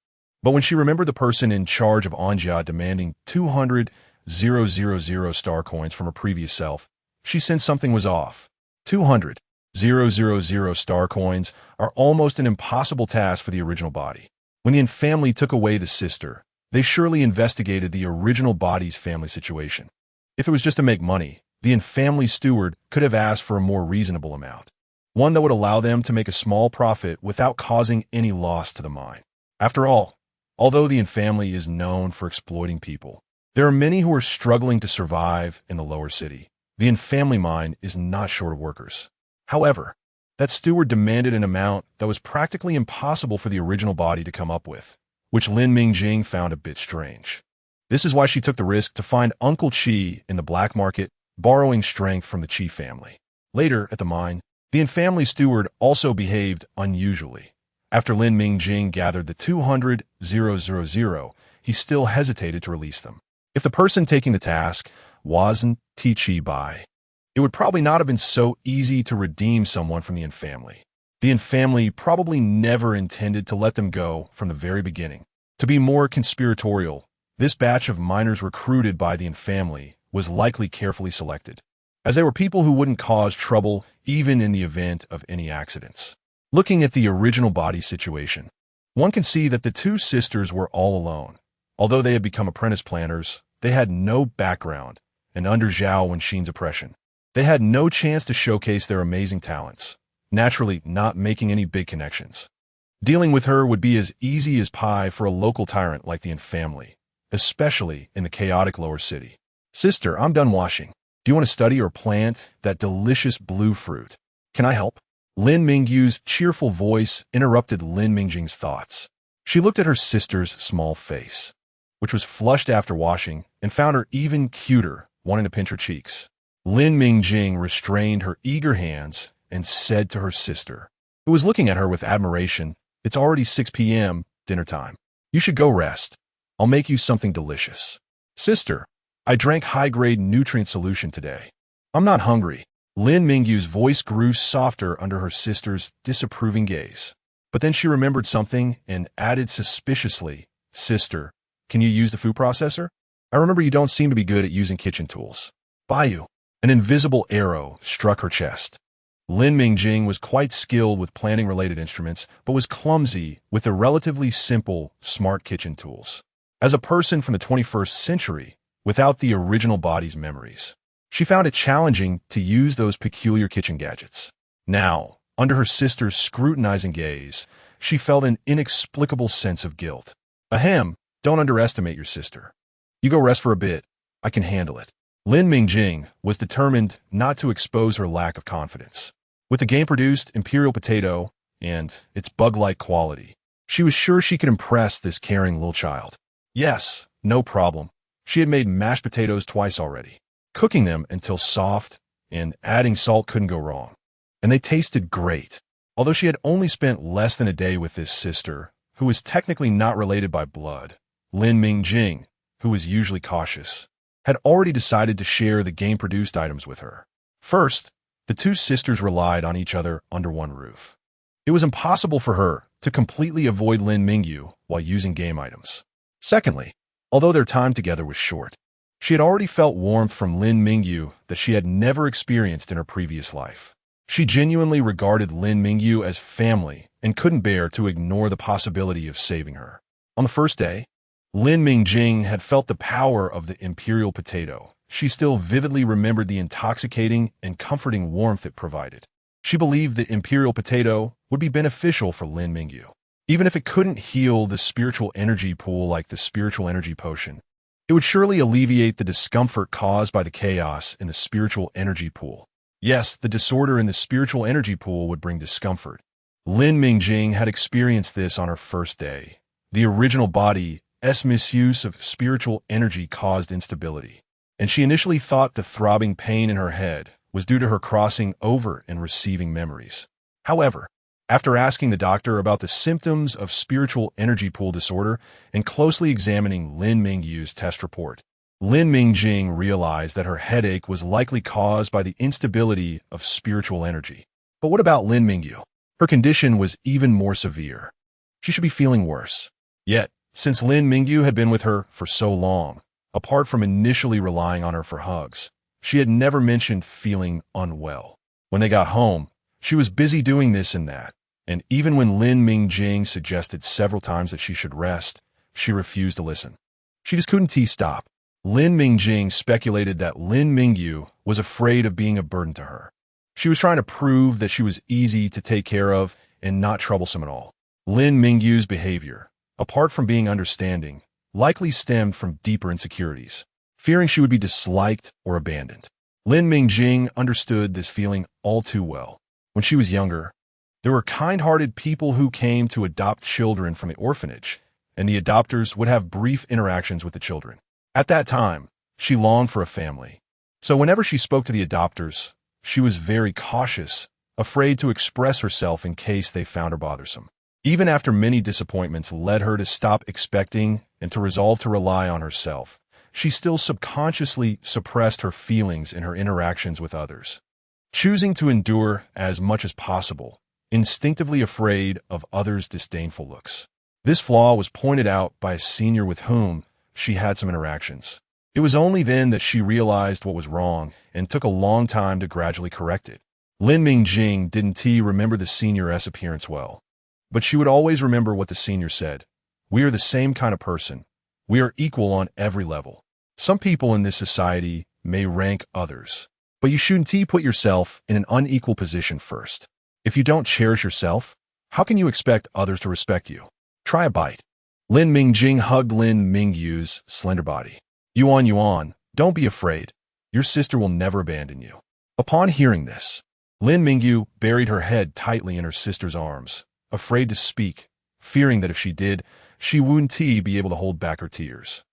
But when she remembered the person in charge of Anjia demanding 200,000 star coins from her previous self, she sensed something was off. 200,000 star coins are almost an impossible task for the original body. When the Infamily took away the sister, they surely investigated the original body's family situation. If it was just to make money, the Infamily steward could have asked for a more reasonable amount, one that would allow them to make a small profit without causing any loss to the mine. After all, although the Infamily is known for exploiting people, there are many who are struggling to survive in the lower city. The Infamily mine is not short of workers. However, that steward demanded an amount that was practically impossible for the original body to come up with, which Lin Mingjing found a bit strange. This is why she took the risk to find Uncle Chi in the black market, borrowing strength from the Chi family. Later, at the mine, the Infamily steward also behaved unusually. After Lin Mingjing gathered the 200,000, he still hesitated to release them. If the person taking the task wasn't Chi Bai, it would probably not have been so easy to redeem someone from the Infamily. The Infamily probably never intended to let them go from the very beginning. To be more conspiratorial, this batch of miners recruited by the Infamily was likely carefully selected, as they were people who wouldn't cause trouble even in the event of any accidents. Looking at the original body situation, one can see that the two sisters were all alone. Although they had become apprentice planners, they had no background, and under Zhao Wenxin's oppression, they had no chance to showcase their amazing talents, naturally not making any big connections. Dealing with her would be as easy as pie for a local tyrant like the Infamily, especially in the chaotic lower city. Sister, I'm done washing. Do you want to study or plant that delicious blue fruit? Can I help? Lin Mingyu's cheerful voice interrupted Lin Mingjing's thoughts. She looked at her sister's small face, which was flushed after washing, and found her even cuter, wanting to pinch her cheeks. Lin Mingjing restrained her eager hands and said to her sister, who was looking at her with admiration, "It's already 6 p.m., dinner time. You should go rest. I'll make you something delicious." Sister, I drank high-grade nutrient solution today. I'm not hungry. Lin Mingyu's voice grew softer under her sister's disapproving gaze. But then she remembered something and added suspiciously, "Sister, can you use the food processor? I remember you don't seem to be good at using kitchen tools." "Bayu." An invisible arrow struck her chest. Lin Mingjing was quite skilled with planning-related instruments, but was clumsy with the relatively simple, smart kitchen tools. As a person from the 21st century, without the original body's memories, she found it challenging to use those peculiar kitchen gadgets. Now, under her sister's scrutinizing gaze, she felt an inexplicable sense of guilt. Ahem, don't underestimate your sister. You go rest for a bit. I can handle it. Lin Mingjing was determined not to expose her lack of confidence. With the game-produced imperial potato and its bug-like quality, she was sure she could impress this caring little child. Yes, no problem. She had made mashed potatoes twice already. Cooking them until soft and adding salt couldn't go wrong. And they tasted great. Although she had only spent less than a day with this sister, who was technically not related by blood, Lin Mingjing, who was usually cautious, had already decided to share the game-produced items with her. First, the two sisters relied on each other under one roof. It was impossible for her to completely avoid Lin Mingyu while using game items. Secondly, although their time together was short, she had already felt warmth from Lin Mingyu that she had never experienced in her previous life. She genuinely regarded Lin Mingyu as family and couldn't bear to ignore the possibility of saving her. On the first day, Lin Mingjing had felt the power of the imperial potato. She still vividly remembered the intoxicating and comforting warmth it provided. She believed the imperial potato would be beneficial for Lin Mingyu, even if it couldn't heal the spiritual energy pool like the spiritual energy potion. It would surely alleviate the discomfort caused by the chaos in the spiritual energy pool. Yes, the disorder in the spiritual energy pool would bring discomfort. Lin Mingjing had experienced this on her first day. The original body's misuse of spiritual energy caused instability, and she initially thought the throbbing pain in her head was due to her crossing over and receiving memories. However, after asking the doctor about the symptoms of spiritual energy pool disorder and closely examining Lin Mingyu's test report, Lin Mingjing realized that her headache was likely caused by the instability of spiritual energy. But what about Lin Mingyu? Her condition was even more severe. She should be feeling worse. Yet, Since Lin Mingyu had been with her for so long, apart from initially relying on her for hugs, she had never mentioned feeling unwell. When they got home, she was busy doing this and that, and even when Lin Mingjing suggested several times that she should rest, she refused to listen. She just couldn't stop. Lin Mingjing speculated that Lin Mingyu was afraid of being a burden to her. She was trying to prove that she was easy to take care of and not troublesome at all. Lin Mingyu's behavior, apart from being understanding, likely stemmed from deeper insecurities, fearing she would be disliked or abandoned. Lin Mingjing understood this feeling all too well. When she was younger, there were kind-hearted people who came to adopt children from the orphanage, and the adopters would have brief interactions with the children. At that time, she longed for a family. So whenever she spoke to the adopters, she was very cautious, afraid to express herself in case they found her bothersome. Even after many disappointments led her to stop expecting and to resolve to rely on herself, she still subconsciously suppressed her feelings in her interactions with others, choosing to endure as much as possible, instinctively afraid of others' disdainful looks. This flaw was pointed out by a senior with whom she had some interactions. It was only then that she realized what was wrong and took a long time to gradually correct it. Lin Mingjing didn't remember the senior's appearance well, but she would always remember what the senior said. We are the same kind of person. We are equal on every level. Some people in this society may rank others, but you shouldn't put yourself in an unequal position first. If you don't cherish yourself, how can you expect others to respect you? Try a bite. Lin Mingjing hugged Lin Mingyu's slender body. Yuan, don't be afraid. Your sister will never abandon you. Upon hearing this, Lin Mingyu buried her head tightly in her sister's arms, afraid to speak, fearing that if she did, she wouldn't be able to hold back her tears.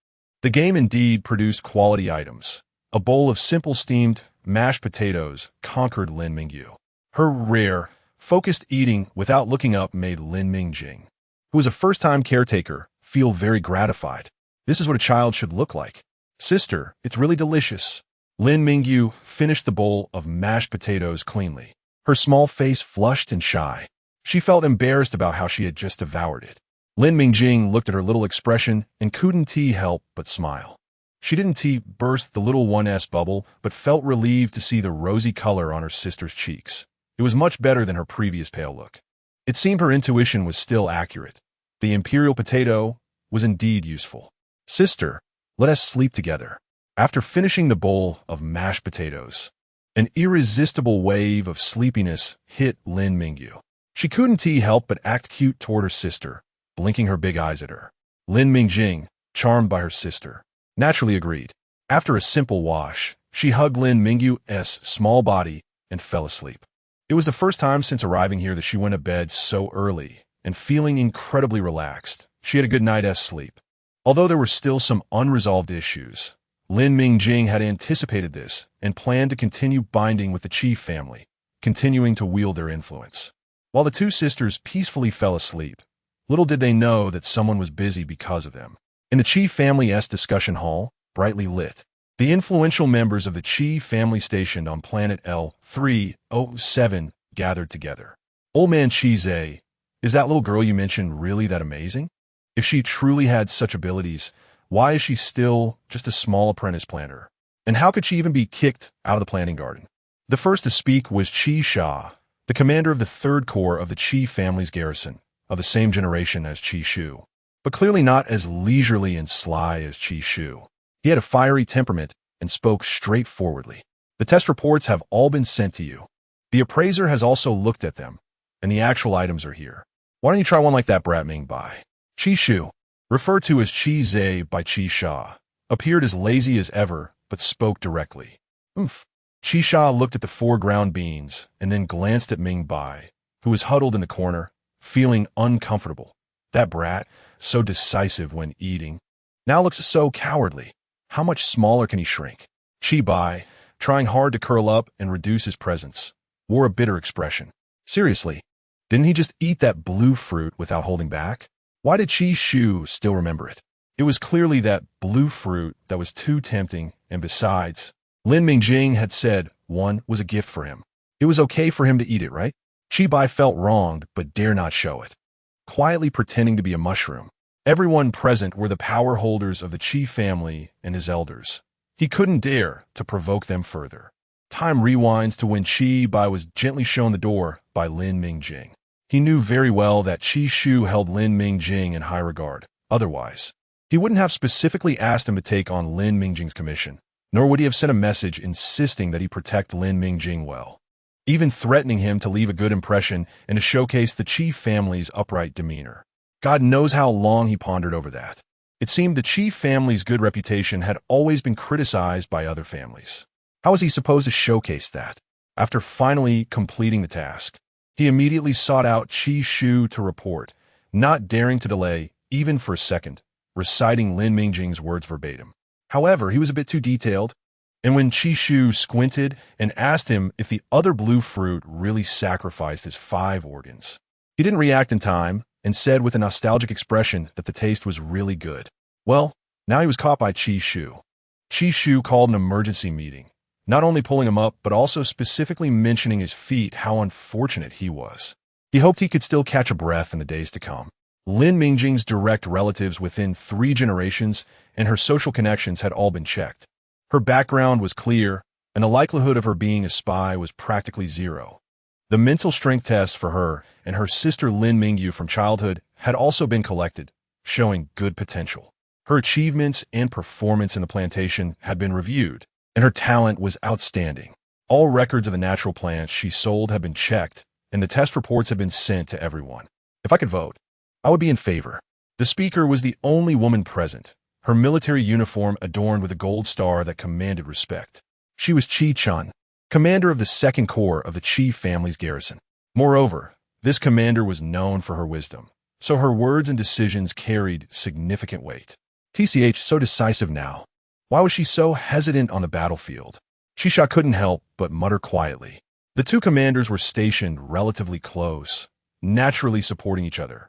The game indeed produced quality items. A bowl of simple steamed mashed potatoes conquered Lin Mingyu. Her rare, focused eating without looking up made Lin Mingjing, who was a first-time caretaker, feel very gratified. This is what a child should look like. Sister, it's really delicious. Lin Mingyu finished the bowl of mashed potatoes cleanly, her small face flushed and shy. She felt embarrassed about how she had just devoured it. Lin Mingjing looked at her little expression and couldn't help but smile. She didn't burst the little one's bubble, but felt relieved to see the rosy color on her sister's cheeks. It was much better than her previous pale look. It seemed her intuition was still accurate. The imperial potato was indeed useful. Sister, let us sleep together. After finishing the bowl of mashed potatoes, an irresistible wave of sleepiness hit Lin Mingyu. She couldn't help but act cute toward her sister, blinking her big eyes at her. Lin Mingjing, charmed by her sister, naturally agreed. After a simple wash, she hugged Lin Mingyu's small body and fell asleep. It was the first time since arriving here that she went to bed so early, and feeling incredibly relaxed, she had a good night's sleep. Although there were still some unresolved issues, Lin Mingjing had anticipated this and planned to continue binding with the Qi family, continuing to wield their influence. While the two sisters peacefully fell asleep, little did they know that someone was busy because of them. In the Qi family's discussion hall, brightly lit, the influential members of the Qi family stationed on planet L307 gathered together. Old man Qi, is that little girl you mentioned really that amazing? If she truly had such abilities, why is she still just a small apprentice planter? And how could she even be kicked out of the planting garden? The first to speak was Qi Sha, the commander of the 3rd Corps of the Qi family's garrison, of the same generation as Qi Shu, but clearly not as leisurely and sly as Qi Shu. He had a fiery temperament and spoke straightforwardly. The test reports have all been sent to you. The appraiser has also looked at them, and the actual items are here. Why don't you try one like that, Brat Ming Bai? Qi Shu, referred to as Qi Zhe by Qi Sha, appeared as lazy as ever, but spoke directly. Oomph. Qi Sha looked at the 4 ground beans and then glanced at Ming Bai, who was huddled in the corner, feeling uncomfortable. That brat, so decisive when eating, now looks so cowardly. How much smaller can he shrink? Qi Bai, trying hard to curl up and reduce his presence, wore a bitter expression. Seriously, didn't he just eat that blue fruit without holding back? Why did Qi Shu still remember it? It was clearly that blue fruit that was too tempting, and besides, Lin Mingjing had said one was a gift for him. It was okay for him to eat it, right? Qi Bai felt wronged but dare not show it. Quietly pretending to be a mushroom, Everyone present were the power holders of the Qi family and his elders. He couldn't dare to provoke them further. Time rewinds to when Qi Bai was gently shown the door by Lin Mingjing. He knew very well that Qi Shu held Lin Mingjing in high regard. Otherwise, he wouldn't have specifically asked him to take on Lin Mingjing's commission, nor would he have sent a message insisting that he protect Lin Mingjing well, even threatening him to leave a good impression and to showcase the Qi family's upright demeanor. God knows how long he pondered over that. It seemed the Qi family's good reputation had always been criticized by other families. How was he supposed to showcase that? After finally completing the task, he immediately sought out Qi Shu to report, not daring to delay even for a second, reciting Lin Mingjing's words verbatim. However, he was a bit too detailed, and when Qi Shu squinted and asked him if the other blue fruit really sacrificed his 5 organs, he didn't react in time and said with a nostalgic expression that the taste was really good. Well, now he was caught by Qi Shu. Qi Shu called an emergency meeting, not only pulling him up, but also specifically mentioning his feat, how unfortunate he was. He hoped he could still catch a breath in the days to come. Lin Mingjing's direct relatives within 3 generations and her social connections had all been checked. Her background was clear, and the likelihood of her being a spy was practically zero. The mental strength tests for her and her sister Lin Mingyu from childhood had also been collected, showing good potential. Her achievements and performance in the plantation had been reviewed, and her talent was outstanding. All records of the natural plants she sold had been checked, and the test reports had been sent to everyone. If I could vote, I would be in favor. The speaker was the only woman present, her military uniform adorned with a gold star that commanded respect. She was Qi Chun, commander of the 2nd Corps of the Qi family's garrison. Moreover, this commander was known for her wisdom, so her words and decisions carried significant weight. TCH, so decisive now. Why was she so hesitant on the battlefield? Shisha couldn't help but mutter quietly. The 2 commanders were stationed relatively close, naturally supporting each other,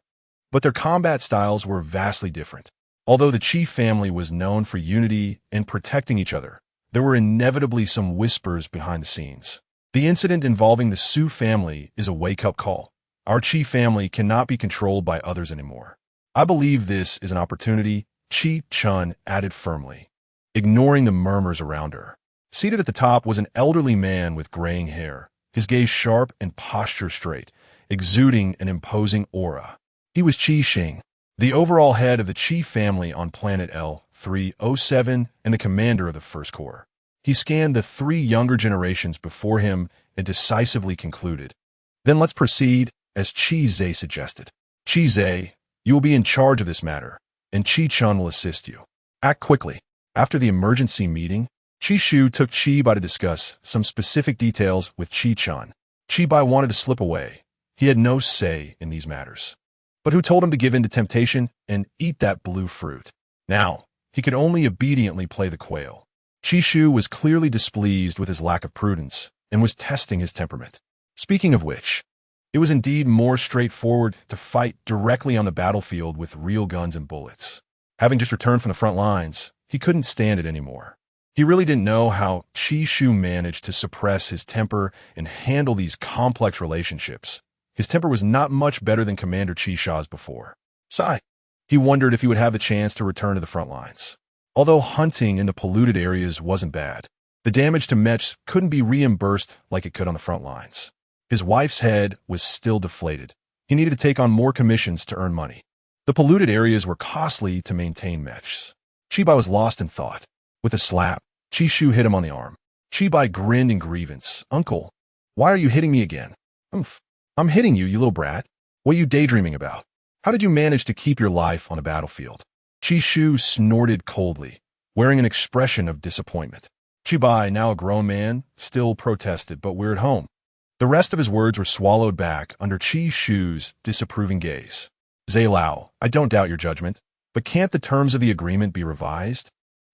but their combat styles were vastly different. Although the Qi family was known for unity and protecting each other, there were inevitably some whispers behind the scenes. The incident involving the Su family is a wake-up call. Our Qi family cannot be controlled by others anymore. I believe this is an opportunity, Qi Chun added firmly, ignoring the murmurs around her. Seated at the top was an elderly man with graying hair, his gaze sharp and posture straight, exuding an imposing aura. He was Qi Xing, the overall head of the Qi family on planet L307 and the commander of the 1st Corps. He scanned the 3 younger generations before him and decisively concluded, "Then let's proceed," as Qi Zhe suggested. "Qi Zhe, you will be in charge of this matter, and Qi Chun will assist you. Act quickly." After the emergency meeting, Qi Shu took Qi Bai to discuss some specific details with Qi Chun. Qi Bai wanted to slip away. He had no say in these matters. But who told him to give in to temptation and eat that blue fruit? Now, he could only obediently play the quail. Qi Shu was clearly displeased with his lack of prudence and was testing his temperament. Speaking of which, it was indeed more straightforward to fight directly on the battlefield with real guns and bullets. Having just returned from the front lines, he couldn't stand it anymore. He really didn't know how Qi Shu managed to suppress his temper and handle these complex relationships. His temper was not much better than Commander Qi Sha's before. He wondered if he would have the chance to return to the front lines. Although hunting in the polluted areas wasn't bad, the damage to mechs couldn't be reimbursed like it could on the front lines. His wife's head was still deflated. He needed to take on more commissions to earn money. The polluted areas were costly to maintain mechs. Qi Bai was lost in thought. With a slap, Qi Shu hit him on the arm. Qi Bai grinned in grievance. "Uncle, why are you hitting me again?" I'm hitting you, you little brat. What are you daydreaming about? How did you manage to keep your life on a battlefield?" Qi Shu snorted coldly, wearing an expression of disappointment. Qi Bai, now a grown man, still protested, "But we're at home." The rest of his words were swallowed back under Qi Shu's disapproving gaze. "Zhe Lao, I don't doubt your judgment, but can't the terms of the agreement be revised?"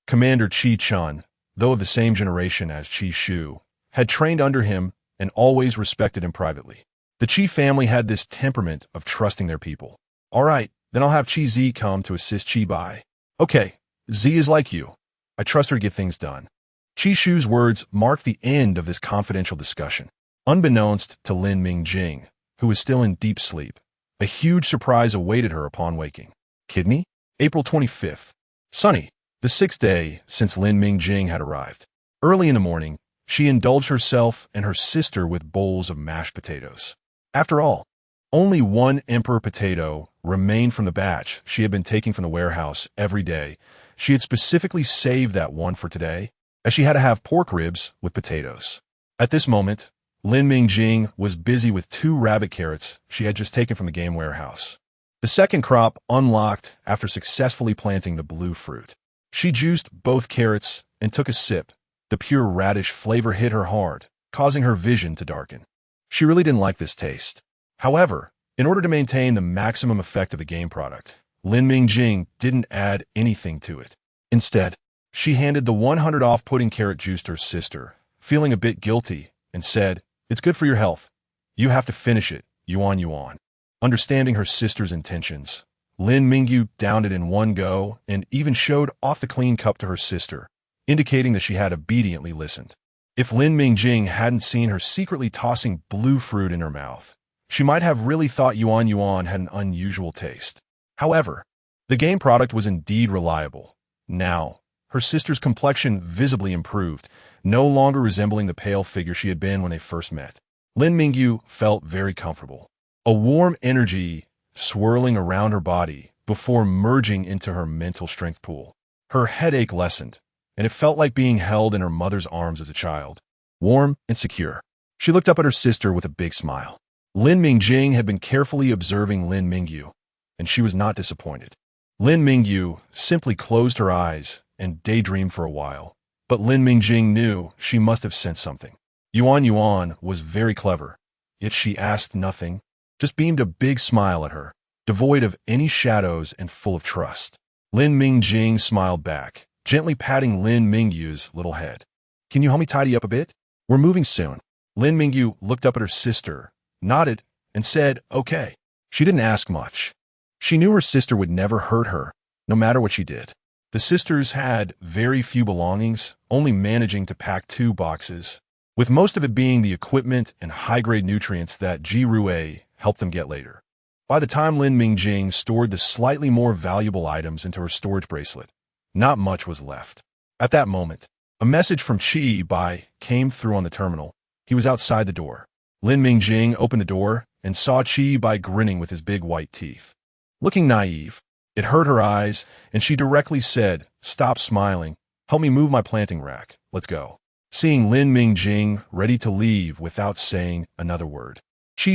Commander Qi Chun, though of the same generation as Qi Shu, had trained under him and always respected him privately. The Qi family had this temperament of trusting their people. "All right, then I'll have Qi Zi come to assist Qi Bai." "Okay, Zi is like you. I trust her to get things done." Qi Shu's words marked the end of this confidential discussion. Unbeknownst to Lin Mingjing, who was still in deep sleep, a huge surprise awaited her upon waking. Kidney? April 25th. Sunny. The sixth day since Lin Mingjing had arrived. Early in the morning, she indulged herself and her sister with bowls of mashed potatoes. After all, only one emperor potato remained from the batch she had been taking from the warehouse every day. She had specifically saved that one for today, as she had to have pork ribs with potatoes. At this moment, Lin Mingjing was busy with 2 rabbit carrots she had just taken from the game warehouse. The second crop unlocked after successfully planting the blue fruit. She juiced both carrots and took a sip. The pure radish flavor hit her hard, causing her vision to darken. She really didn't like this taste. However, in order to maintain the maximum effect of the game product, Lin Mingjing didn't add anything to it. Instead, she handed the 100 off pudding carrot juice to her sister, feeling a bit guilty, and said, "It's good for your health. You have to finish it, Yuan. Understanding her sister's intentions, Lin Mingjing downed it in one go and even showed off the clean cup to her sister, indicating that she had obediently listened. If Lin Mingjing hadn't seen her secretly tossing blue fruit in her mouth, she might have really thought Yuan had an unusual taste. However, the game product was indeed reliable. Now, her sister's complexion visibly improved, no longer resembling the pale figure she had been when they first met. Lin Mingjing felt very comfortable. A warm energy swirling around her body before merging into her mental strength pool. Her headache lessened, and it felt like being held in her mother's arms as a child. Warm and secure. She looked up at her sister with a big smile. Lin Mingjing had been carefully observing Lin Mingjing, and she was not disappointed. Lin Mingjing simply closed her eyes and daydreamed for a while, but Lin Mingjing knew she must have sensed something. Yuan was very clever, yet she asked nothing, just beamed a big smile at her, devoid of any shadows and full of trust. Lin Mingjing smiled back, gently patting Lin Mingjing's little head. "Can you help me tidy up a bit? We're moving soon." Lin Mingjing looked up at her sister, nodded, and said, "Okay." She didn't ask much. She knew her sister would never hurt her, no matter what she did. The sisters had very few belongings, only managing to pack 2 boxes, with most of it being the equipment and high-grade nutrients that Ji helped them get later. By the time Lin Mingjing stored the slightly more valuable items into her storage bracelet, not much was left. At that moment, a message from Bai came through on the terminal. He was outside the door. Lin Mingjing opened the door and saw Bai grinning with his big white teeth. Looking naive, it hurt her eyes, and she directly said, "Stop smiling. Help me move my planting rack. Let's go." Seeing Lin Mingjing ready to leave without saying another word,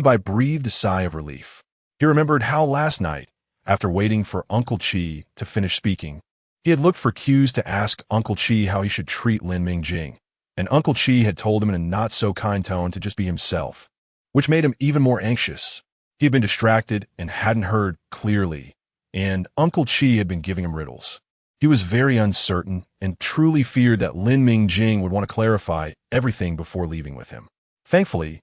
Bai breathed a sigh of relief. He remembered how last night, after waiting for Uncle Chi to finish speaking, he had looked for cues to ask Uncle Chi how he should treat Lin Mingjing, and Uncle Chi had told him in a not-so-kind tone to just be himself, which made him even more anxious. He had been distracted and hadn't heard clearly, and Uncle Chi had been giving him riddles. He was very uncertain and truly feared that Lin Mingjing would want to clarify everything before leaving with him. Thankfully,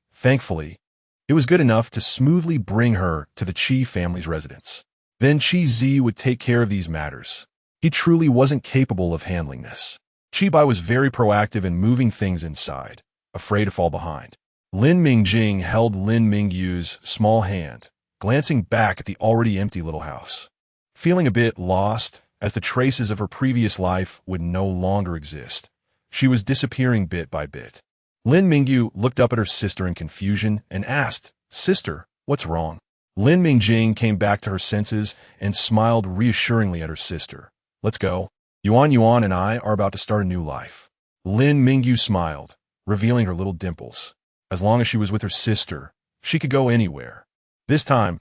it was good enough to smoothly bring her to the Chi family's residence. Then Chi would take care of these matters. He truly wasn't capable of handling this. Bai was very proactive in moving things inside, afraid to fall behind. Lin Mingjing held Lin Mingjing's small hand, glancing back at the already empty little house. Feeling a bit lost, as the traces of her previous life would no longer exist, she was disappearing bit by bit. Lin Mingjing looked up at her sister in confusion and asked, "Sister, what's wrong?" Lin Mingjing came back to her senses and smiled reassuringly at her sister. "Let's go. Yuan and I are about to start a new life." Lin Mingjing smiled, revealing her little dimples. As long as she was with her sister, she could go anywhere. This time,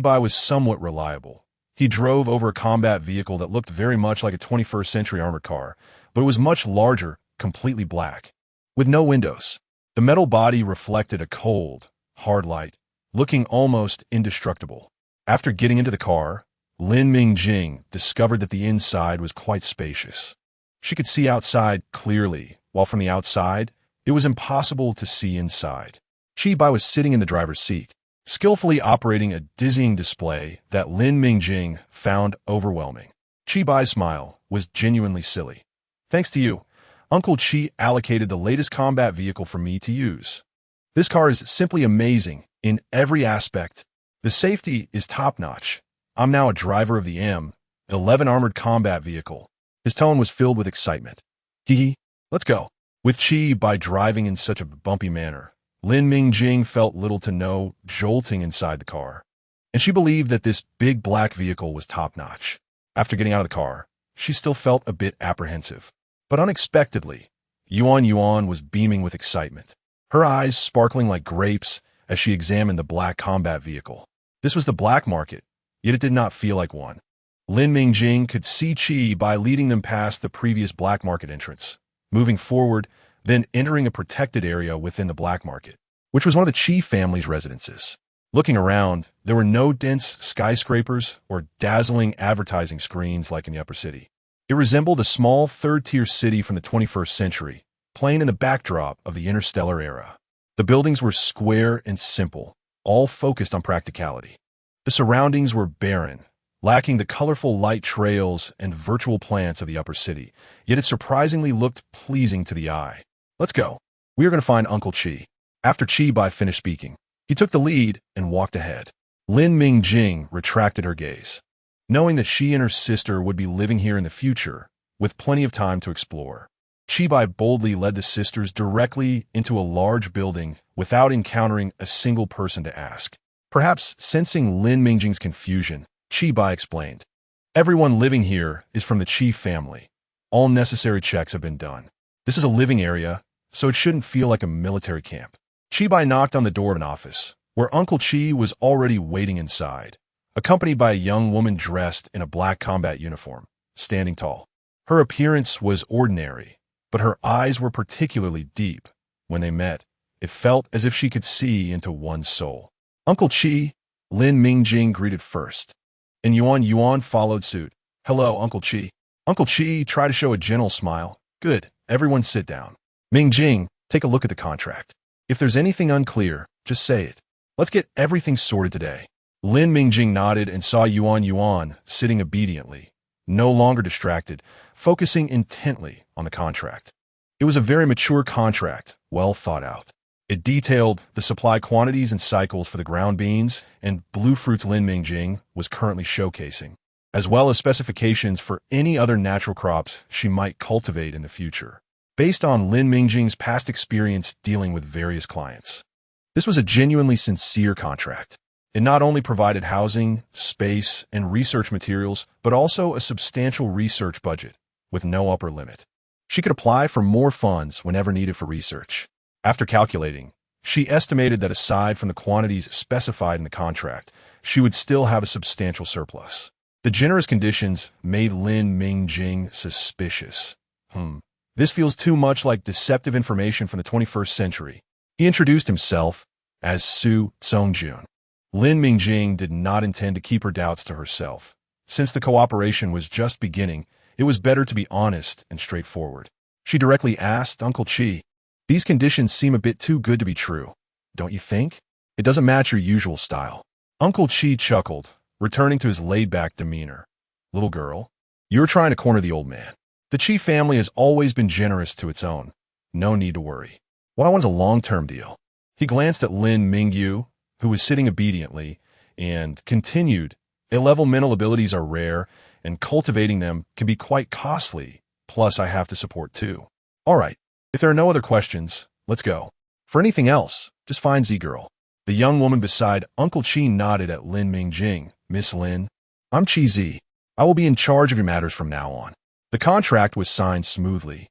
Bai was somewhat reliable. He drove over a combat vehicle that looked very much like a 21st century armored car, but it was much larger, completely black, with no windows. The metal body reflected a cold, hard light, looking almost indestructible. After getting into the car, Lin Mingjing discovered that the inside was quite spacious. She could see outside clearly, while from the outside, it was impossible to see inside. Bai was sitting in the driver's seat, skillfully operating a dizzying display that Lin Mingjing found overwhelming. Bai's smile was genuinely silly. "Thanks to you, Uncle Chi allocated the latest combat vehicle for me to use. This car is simply amazing in every aspect. The safety is top-notch. I'm now a driver of the M11 armored combat vehicle. His tone was filled with excitement. Hee, let's go. With Chi-Bai driving in such a bumpy manner, Lin Mingjing felt little to no jolting inside the car, and she believed that this big black vehicle was top-notch. After getting out of the car, she still felt a bit apprehensive. But unexpectedly, Yuan was beaming with excitement, her eyes sparkling like grapes as she examined the black combat vehicle. This was the black market, yet it did not feel like one. Lin Mingjing could see Chi-Bai leading them past the previous black market entrance, moving forward, then entering a protected area within the black market, which was one of the Chi family's residences. Looking around, there were no dense skyscrapers or dazzling advertising screens like in the upper city. It resembled a small third-tier city from the 21st century, playing in the backdrop of the interstellar era. The buildings were square and simple, all focused on practicality. The surroundings were barren, lacking the colorful light trails and virtual plants of the upper city, yet it surprisingly looked pleasing to the eye. Let's go. We are going to find Uncle Chi. After Chi-Bai finished speaking, he took the lead and walked ahead. Lin Mingjing retracted her gaze, knowing that she and her sister would be living here in the future, with plenty of time to explore. Chi-Bai boldly led the sisters directly into a large building without encountering a single person to ask. Perhaps sensing Lin Mingjing's confusion, Chi-Bai explained, "Everyone living here is from the Chi family. All necessary checks have been done. This is a living area, so it shouldn't feel like a military camp." Chi-Bai knocked on the door of an office, where Uncle Chi was already waiting inside, accompanied by a young woman dressed in a black combat uniform, standing tall. Her appearance was ordinary, but her eyes were particularly deep. When they met, it felt as if she could see into one's soul. "Uncle Chi," Lin Mingjing greeted first, and Yuan followed suit. "Hello, Uncle Chi." Uncle Chi tried to show a gentle smile. "Good, everyone sit down. Mingjing, take a look at the contract. If there's anything unclear, just say it. Let's get everything sorted today." Lin Mingjing nodded and saw Yuan sitting obediently, no longer distracted, focusing intently on the contract. It was a very mature contract, well thought out. It detailed the supply quantities and cycles for the ground beans and blue fruits Lin Mingjing was currently showcasing, as well as specifications for any other natural crops she might cultivate in the future, based on Lin Mingjing's past experience dealing with various clients. This was a genuinely sincere contract. It not only provided housing, space, and research materials, but also a substantial research budget, with no upper limit. She could apply for more funds whenever needed for research. After calculating, she estimated that aside from the quantities specified in the contract, she would still have a substantial surplus. The generous conditions made Lin Mingjing suspicious. This feels too much like deceptive information from the 21st century. He introduced himself as Su Songjun. Lin Mingjing did not intend to keep her doubts to herself. Since the cooperation was just beginning, it was better to be honest and straightforward. She directly asked Uncle Chi, "These conditions seem a bit too good to be true, don't you think? It doesn't match your usual style." Uncle Chi chuckled, returning to his laid-back demeanor. "Little girl, you're trying to corner the old man. The Chi family has always been generous to its own. No need to worry. What I want is a long-term deal." He glanced at Lin Mingyu, who was sitting obediently, and continued, "A-level mental abilities are rare, and cultivating them can be quite costly, plus I have to support too. All right, if there are no other questions, let's go. For anything else, just find Z-Girl." The young woman beside Uncle Chi nodded at Lin Mingjing. "Miss Lin, I'm Chi Z. I will be in charge of your matters from now on." The contract was signed smoothly,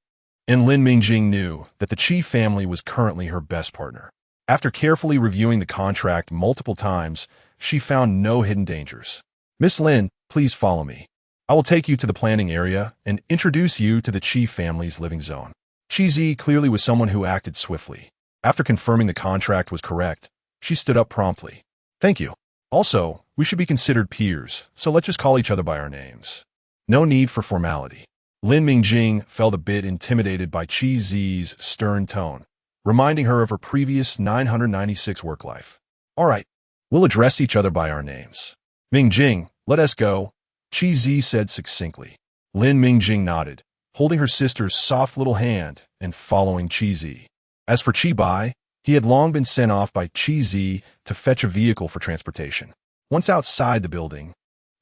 and Lin Mingjing knew that the Chi family was currently her best partner. After carefully reviewing the contract multiple times, she found no hidden dangers. "Miss Lin, please follow me. I will take you to the planning area and introduce you to the Chi family's living zone." Chi Z clearly was someone who acted swiftly. After confirming the contract was correct, she stood up promptly. "Thank you. Also, we should be considered peers, so let's just call each other by our names. No need for formality." Lin Mingjing felt a bit intimidated by Chi Z's stern tone, reminding her of her previous 996 work life. "All right, we'll address each other by our names. Mingjing, let us go," Chi Z said succinctly. Lin Mingjing nodded, holding her sister's soft little hand and following Chi Z. As for Chi-Bai, he had long been sent off by Chi Z to fetch a vehicle for transportation. Once outside the building,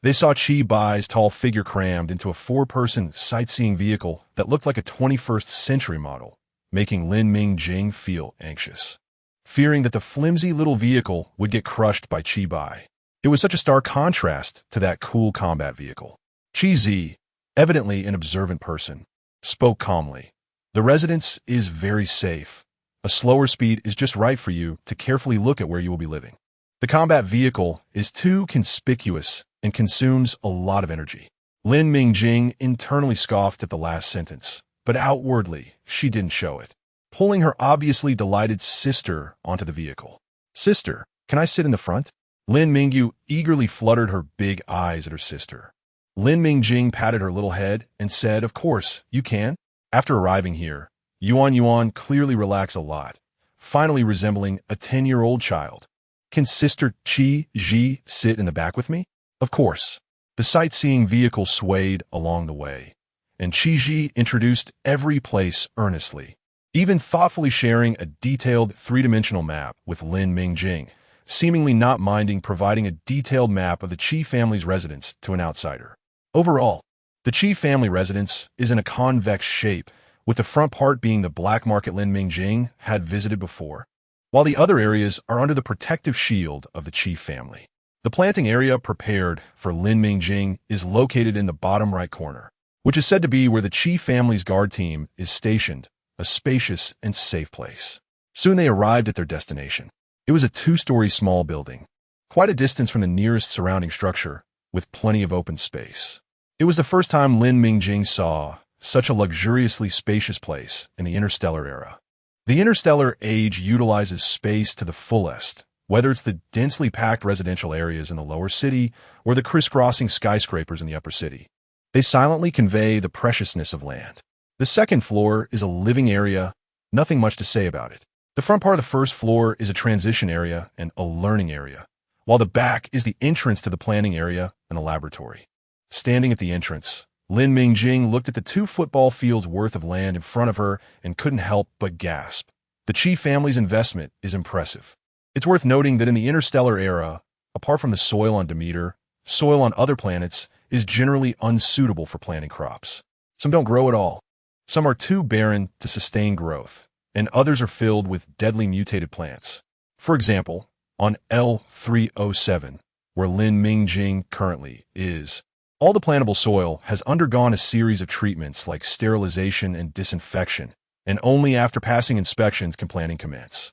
They saw Qi Bai's tall figure crammed into a four-person sightseeing vehicle that looked like a 21st century model, making Lin Mingjing feel anxious, fearing that the flimsy little vehicle would get crushed by Qi Bai. It was such a stark contrast to that cool combat vehicle. Qi Zi, evidently an observant person, spoke calmly. The residence is very safe. A slower speed is just right for you to carefully look at where you will be living. The combat vehicle is too conspicuous and consumes a lot of energy. Lin Mingjing internally scoffed at the last sentence, but outwardly, she didn't show it, pulling her obviously delighted sister onto the vehicle. "Sister, can I sit in the front?" Lin Mingyu eagerly fluttered her big eyes at her sister. Lin Mingjing patted her little head and said, "Of course, you can." After arriving here, Yuan clearly relaxed a lot, finally resembling a 10-year-old child. "Can Sister Qi Ji sit in the back with me?" "Of course." The sightseeing vehicle swayed along the way, and Qi Ji introduced every place earnestly, even thoughtfully sharing a detailed three-dimensional map with Lin Mingjing, seemingly not minding providing a detailed map of the Qi family's residence to an outsider. Overall, the Qi family residence is in a convex shape, with the front part being the black market Lin Mingjing had visited before, while the other areas are under the protective shield of the Qi family. The planting area prepared for Lin Mingjing is located in the bottom right corner, which is said to be where the Qi family's guard team is stationed, a spacious and safe place. Soon they arrived at their destination. It was a 2-story small building, quite a distance from the nearest surrounding structure, with plenty of open space. It was the first time Lin Mingjing saw such a luxuriously spacious place in the interstellar era. The interstellar age utilizes space to the fullest, whether it's the densely packed residential areas in the lower city or the crisscrossing skyscrapers in the upper city. They silently convey the preciousness of land. The second floor is a living area, nothing much to say about it. The front part of the first floor is a transition area and a learning area, while the back is the entrance to the planning area and a laboratory. Standing at the entrance, Lin Mingjing looked at the 2 football fields worth of land in front of her and couldn't help but gasp. The Qi family's investment is impressive. It's worth noting that in the interstellar era, apart from the soil on Demeter, soil on other planets is generally unsuitable for planting crops. Some don't grow at all. Some are too barren to sustain growth, and others are filled with deadly mutated plants. For example, on L307, where Lin Mingjing currently is, all the plantable soil has undergone a series of treatments like sterilization and disinfection, and only after passing inspections can planting commence.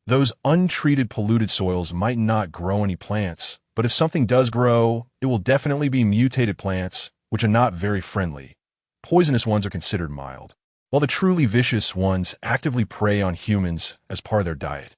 Those untreated polluted soils might not grow any plants, but if something does grow, it will definitely be mutated plants, which are not very friendly. Poisonous ones are considered mild, while the truly vicious ones actively prey on humans as part of their diet.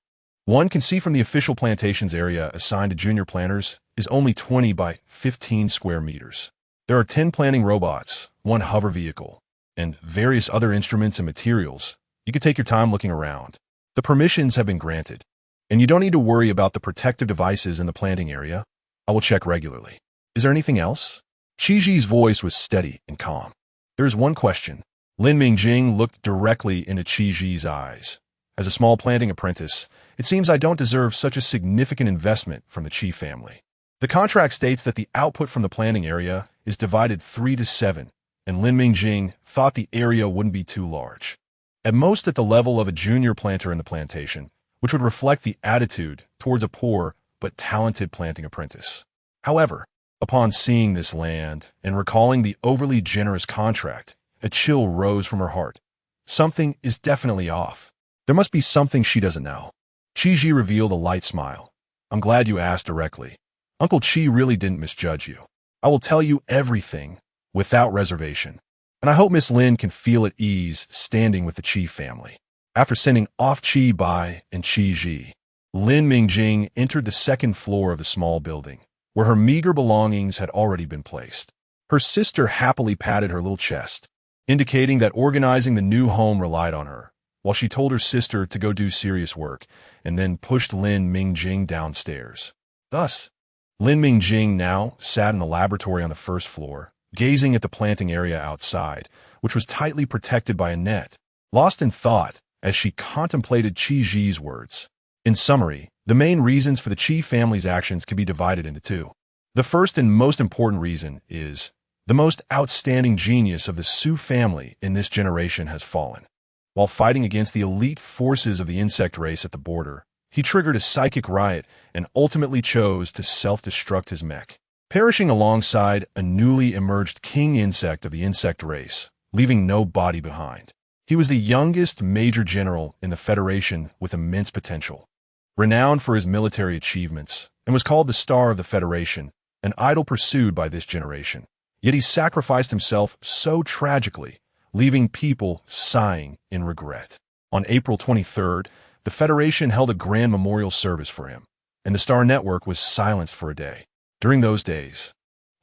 One can see from the official plantations area assigned to junior planters is only 20 by 15 square meters. There are 10 planting robots, 1 hover vehicle, and various other instruments and materials. You can take your time looking around. The permissions have been granted, and you don't need to worry about the protective devices in the planting area. I will check regularly. Is there anything else? Qi Ji's voice was steady and calm. There is one question. Lin Mingjing looked directly into Qi Ji's eyes. As a small planting apprentice, it seems I don't deserve such a significant investment from the Qi family. The contract states that the output from the planting area is divided 3-7, and Lin Mingjing thought the area wouldn't be too large. At most at the level of a junior planter in the plantation, which would reflect the attitude towards a poor but talented planting apprentice. However, upon seeing this land and recalling the overly generous contract, a chill rose from her heart. Something is definitely off. There must be something she doesn't know. Qi Ji revealed a light smile. "I'm glad you asked directly. Uncle Qi really didn't misjudge you. I will tell you everything, without reservation. And I hope Miss Lin can feel at ease standing with the Qi family." After sending off Qi Bai and Qi Ji, Lin Mingjing entered the second floor of the small building, where her meager belongings had already been placed. Her sister happily patted her little chest, indicating that organizing the new home relied on her, while she told her sister to go do serious work, and then pushed Lin Mingjing downstairs. Thus, Lin Mingjing now sat in the laboratory on the first floor, gazing at the planting area outside, which was tightly protected by a net, lost in thought as she contemplated Qi Ji's words. In summary, the main reasons for the Qi family's actions can be divided into 2. The first and most important reason is the most outstanding genius of the Su family in this generation has fallen. While fighting against the elite forces of the insect race at the border, he triggered a psychic riot and ultimately chose to self-destruct his mech, perishing alongside a newly emerged king insect of the insect race, leaving no body behind. He was the youngest major general in the Federation with immense potential, renowned for his military achievements, and was called the Star of the Federation, an idol pursued by this generation. Yet he sacrificed himself so tragically, leaving people sighing in regret. On April 23rd, the Federation held a grand memorial service for him, and the Star Network was silenced for a day. During those days,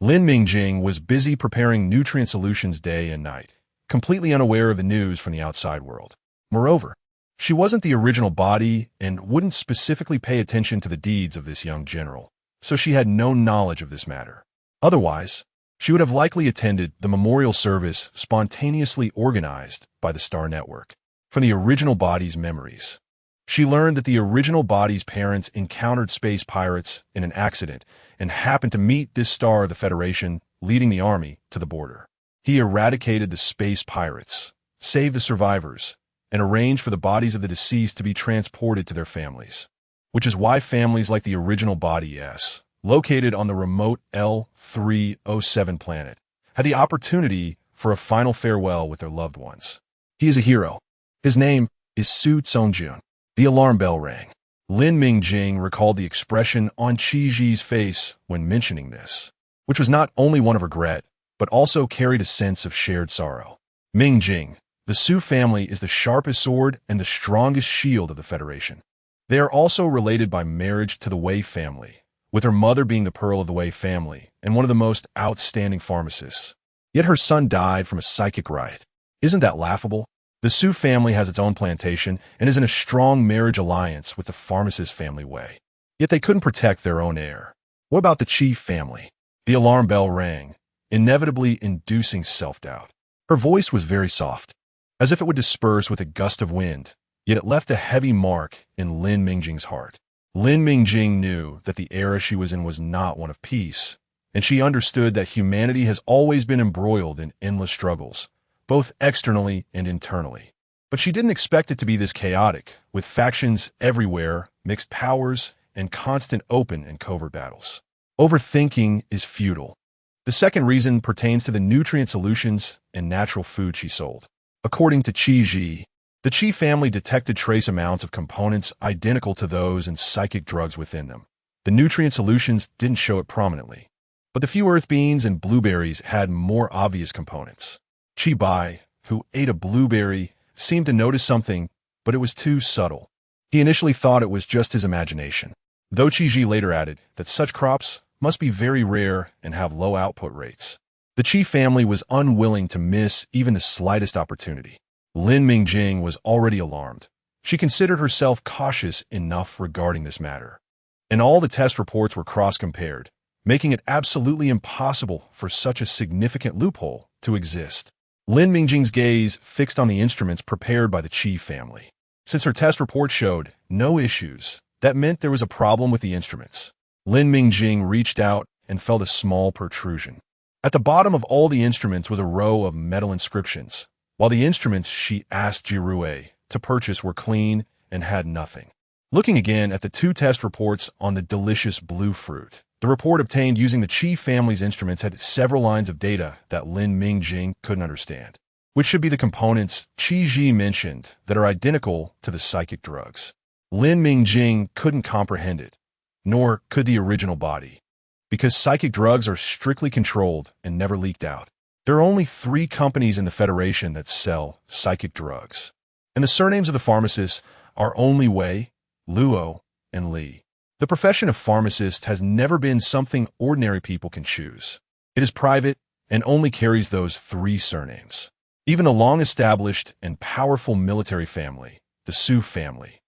Lin Mingjing was busy preparing nutrient solutions day and night, completely unaware of the news from the outside world. Moreover, she wasn't the original body and wouldn't specifically pay attention to the deeds of this young general, so she had no knowledge of this matter. Otherwise, she would have likely attended the memorial service spontaneously organized by the Star Network. From the original body's memories, she learned that the original body's parents encountered space pirates in an accident and happened to meet this Star of the Federation leading the army to the border. He eradicated the space pirates, saved the survivors, and arranged for the bodies of the deceased to be transported to their families, which is why families like the original body S, located on the remote L307 planet, had the opportunity for a final farewell with their loved ones. He is a hero. His name is Su Tsongjun. The alarm bell rang. Lin Mingjing recalled the expression on Qi Ji's face when mentioning this, which was not only one of regret, but also carried a sense of shared sorrow. Mingjing, the Su family is the sharpest sword and the strongest shield of the Federation. They are also related by marriage to the Wei family, with her mother being the Pearl of the Wei family and one of the most outstanding pharmacists. Yet her son died from a psychic riot. Isn't that laughable? The Su family has its own plantation and is in a strong marriage alliance with the pharmacist family Wei. Yet they couldn't protect their own heir. What about the Qi family? The alarm bell rang, inevitably inducing self-doubt. Her voice was very soft, as if it would disperse with a gust of wind, yet it left a heavy mark in Lin Mingjing's heart. Lin Mingjing knew that the era she was in was not one of peace, and she understood that humanity has always been embroiled in endless struggles, both externally and internally. But she didn't expect it to be this chaotic, with factions everywhere, mixed powers, and constant open and covert battles. Overthinking is futile. The second reason pertains to the nutrient solutions and natural food she sold. According to Qi Ji, the Qi family detected trace amounts of components identical to those in psychic drugs within them. The nutrient solutions didn't show it prominently, but the few earth beans and blueberries had more obvious components. Qi Bai, who ate a blueberry, seemed to notice something, but it was too subtle. He initially thought it was just his imagination, though Qi Ji later added that such crops must be very rare and have low output rates. The Qi family was unwilling to miss even the slightest opportunity. Lin Mingjing was already alarmed. She considered herself cautious enough regarding this matter, and all the test reports were cross-compared, making it absolutely impossible for such a significant loophole to exist. Lin Mingjing's gaze fixed on the instruments prepared by the Qi family. Since her test report showed no issues, that meant there was a problem with the instruments. Lin Mingjing reached out and felt a small protrusion. At the bottom of all the instruments was a row of metal inscriptions, while the instruments she asked Jirue to purchase were clean and had nothing. Looking again at the two test reports on the delicious blue fruit, the report obtained using the Qi family's instruments had several lines of data that Lin Mingjing couldn't understand, which should be the components Qi Ji mentioned that are identical to the psychic drugs. Lin Mingjing couldn't comprehend it, nor could the original body, because psychic drugs are strictly controlled and never leaked out. There are only 3 companies in the Federation that sell psychic drugs, and the surnames of the pharmacists are only Wei, Luo, and Li. The profession of pharmacist has never been something ordinary people can choose. It is private and only carries those 3 surnames. Even a long-established and powerful military family, the Su family,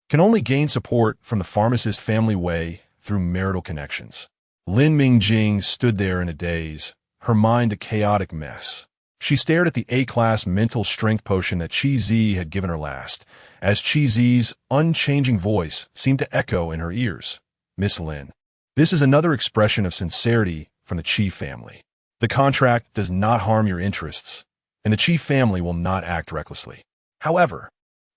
can only gain support from the pharmacist family Wei through marital connections. Lin Mingjing stood there in a daze, her mind a chaotic mess. She stared at the A-class mental strength potion that Qi Zi had given her last, as Qi Zi's unchanging voice seemed to echo in her ears. "Miss Lin, This is another expression of sincerity from the Chi family. The contract does not harm your interests, and the Chi family will not act recklessly. However,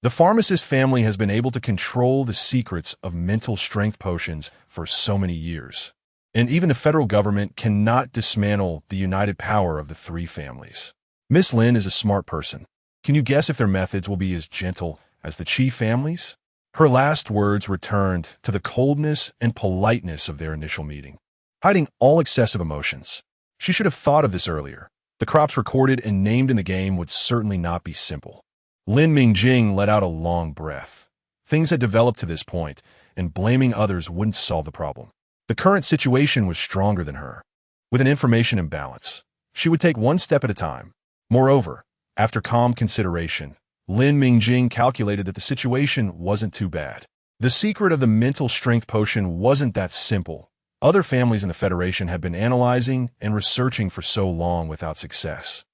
the pharmacist family has been able to control the secrets of mental strength potions for so many years, and even the federal government cannot dismantle the united power of the three families. Miss Lin is a smart person. Can you guess if their methods will be as gentle as the Chi families? Her last words returned to the coldness and politeness of their initial meeting, hiding all excessive emotions. She should have thought of this earlier. The crops recorded and named in the game would certainly not be simple. Lin Mingjing let out a long breath. Things had developed to this point, and blaming others wouldn't solve the problem. The current situation was stronger than her. With an information imbalance, she would take one step at a time. Moreover, after calm consideration, Lin Mingjing calculated that the situation wasn't too bad. The secret of the mental strength potion wasn't that simple. Other families in the Federation had been analyzing and researching for so long without success.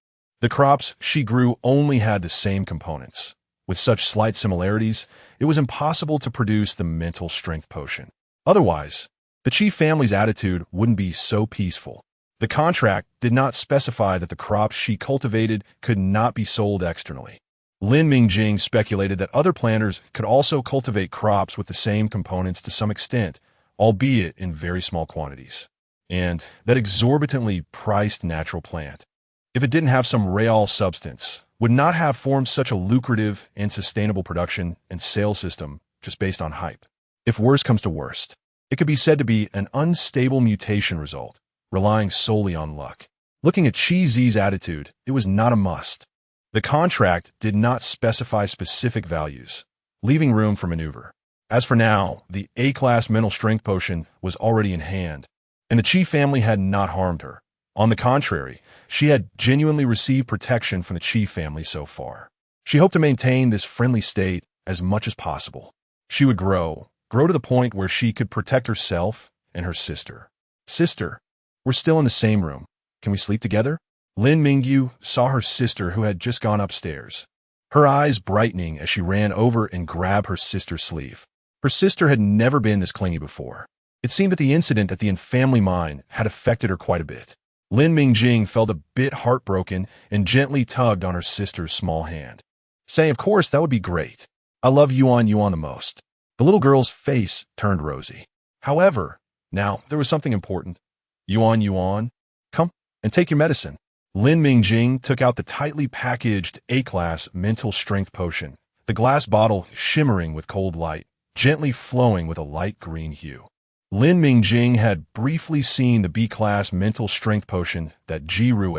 The crops she grew only had the same components. With such slight similarities, it was impossible to produce the mental strength potion. Otherwise, the Chi family's attitude wouldn't be so peaceful. The contract did not specify that the crops she cultivated could not be sold externally. Lin Mingjing speculated that other planters could also cultivate crops with the same components to some extent, albeit in very small quantities, and that exorbitantly priced natural plant, if it didn't have some real substance, would not have formed such a lucrative and sustainable production and sales system just based on hype. If worse comes to worst, it could be said to be an unstable mutation result, relying solely on luck. Looking at Chi Zi's attitude, it was not a must. The contract did not specify specific values, leaving room for maneuver. As for now, the A-class mental strength potion was already in hand, and the Chi family had not harmed her. On the contrary, she had genuinely received protection from the Chi family so far. She hoped to maintain this friendly state as much as possible. She would grow to the point where she could protect herself and her sister. Sister, we're still in the same room. Can we sleep together? Lin Mingyu saw her sister who had just gone upstairs, her eyes brightening as she ran over and grabbed her sister's sleeve. Her sister had never been this clingy before. It seemed that the incident at the Infamily mine had affected her quite a bit. Lin Mingjing felt a bit heartbroken and gently tugged on her sister's small hand, saying, "Of course, that would be great. I love Yuan the most." The little girl's face turned rosy. However, now there was something important. Yuan, come and take your medicine." Lin Mingjing took out the tightly packaged A-class mental strength potion, the glass bottle shimmering with cold light, gently flowing with a light green hue. Lin Mingjing had briefly seen the B-class mental strength potion that Ji Rue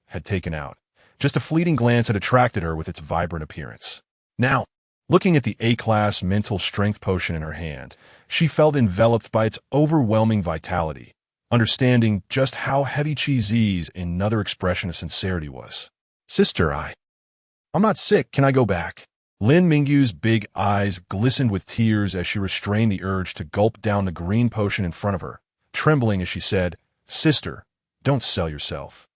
had taken out. Just a fleeting glance had attracted her with its vibrant appearance. Now, looking at the A-class mental strength potion in her hand, she felt enveloped by its overwhelming vitality, understanding just how heavy Chi Zi's another expression of sincerity was. "Sister, I'm not sick. Can I go back?" Lin Mingyu's big eyes glistened with tears as she restrained the urge to gulp down the green potion in front of her, trembling as she said, "Sister, don't sell yourself.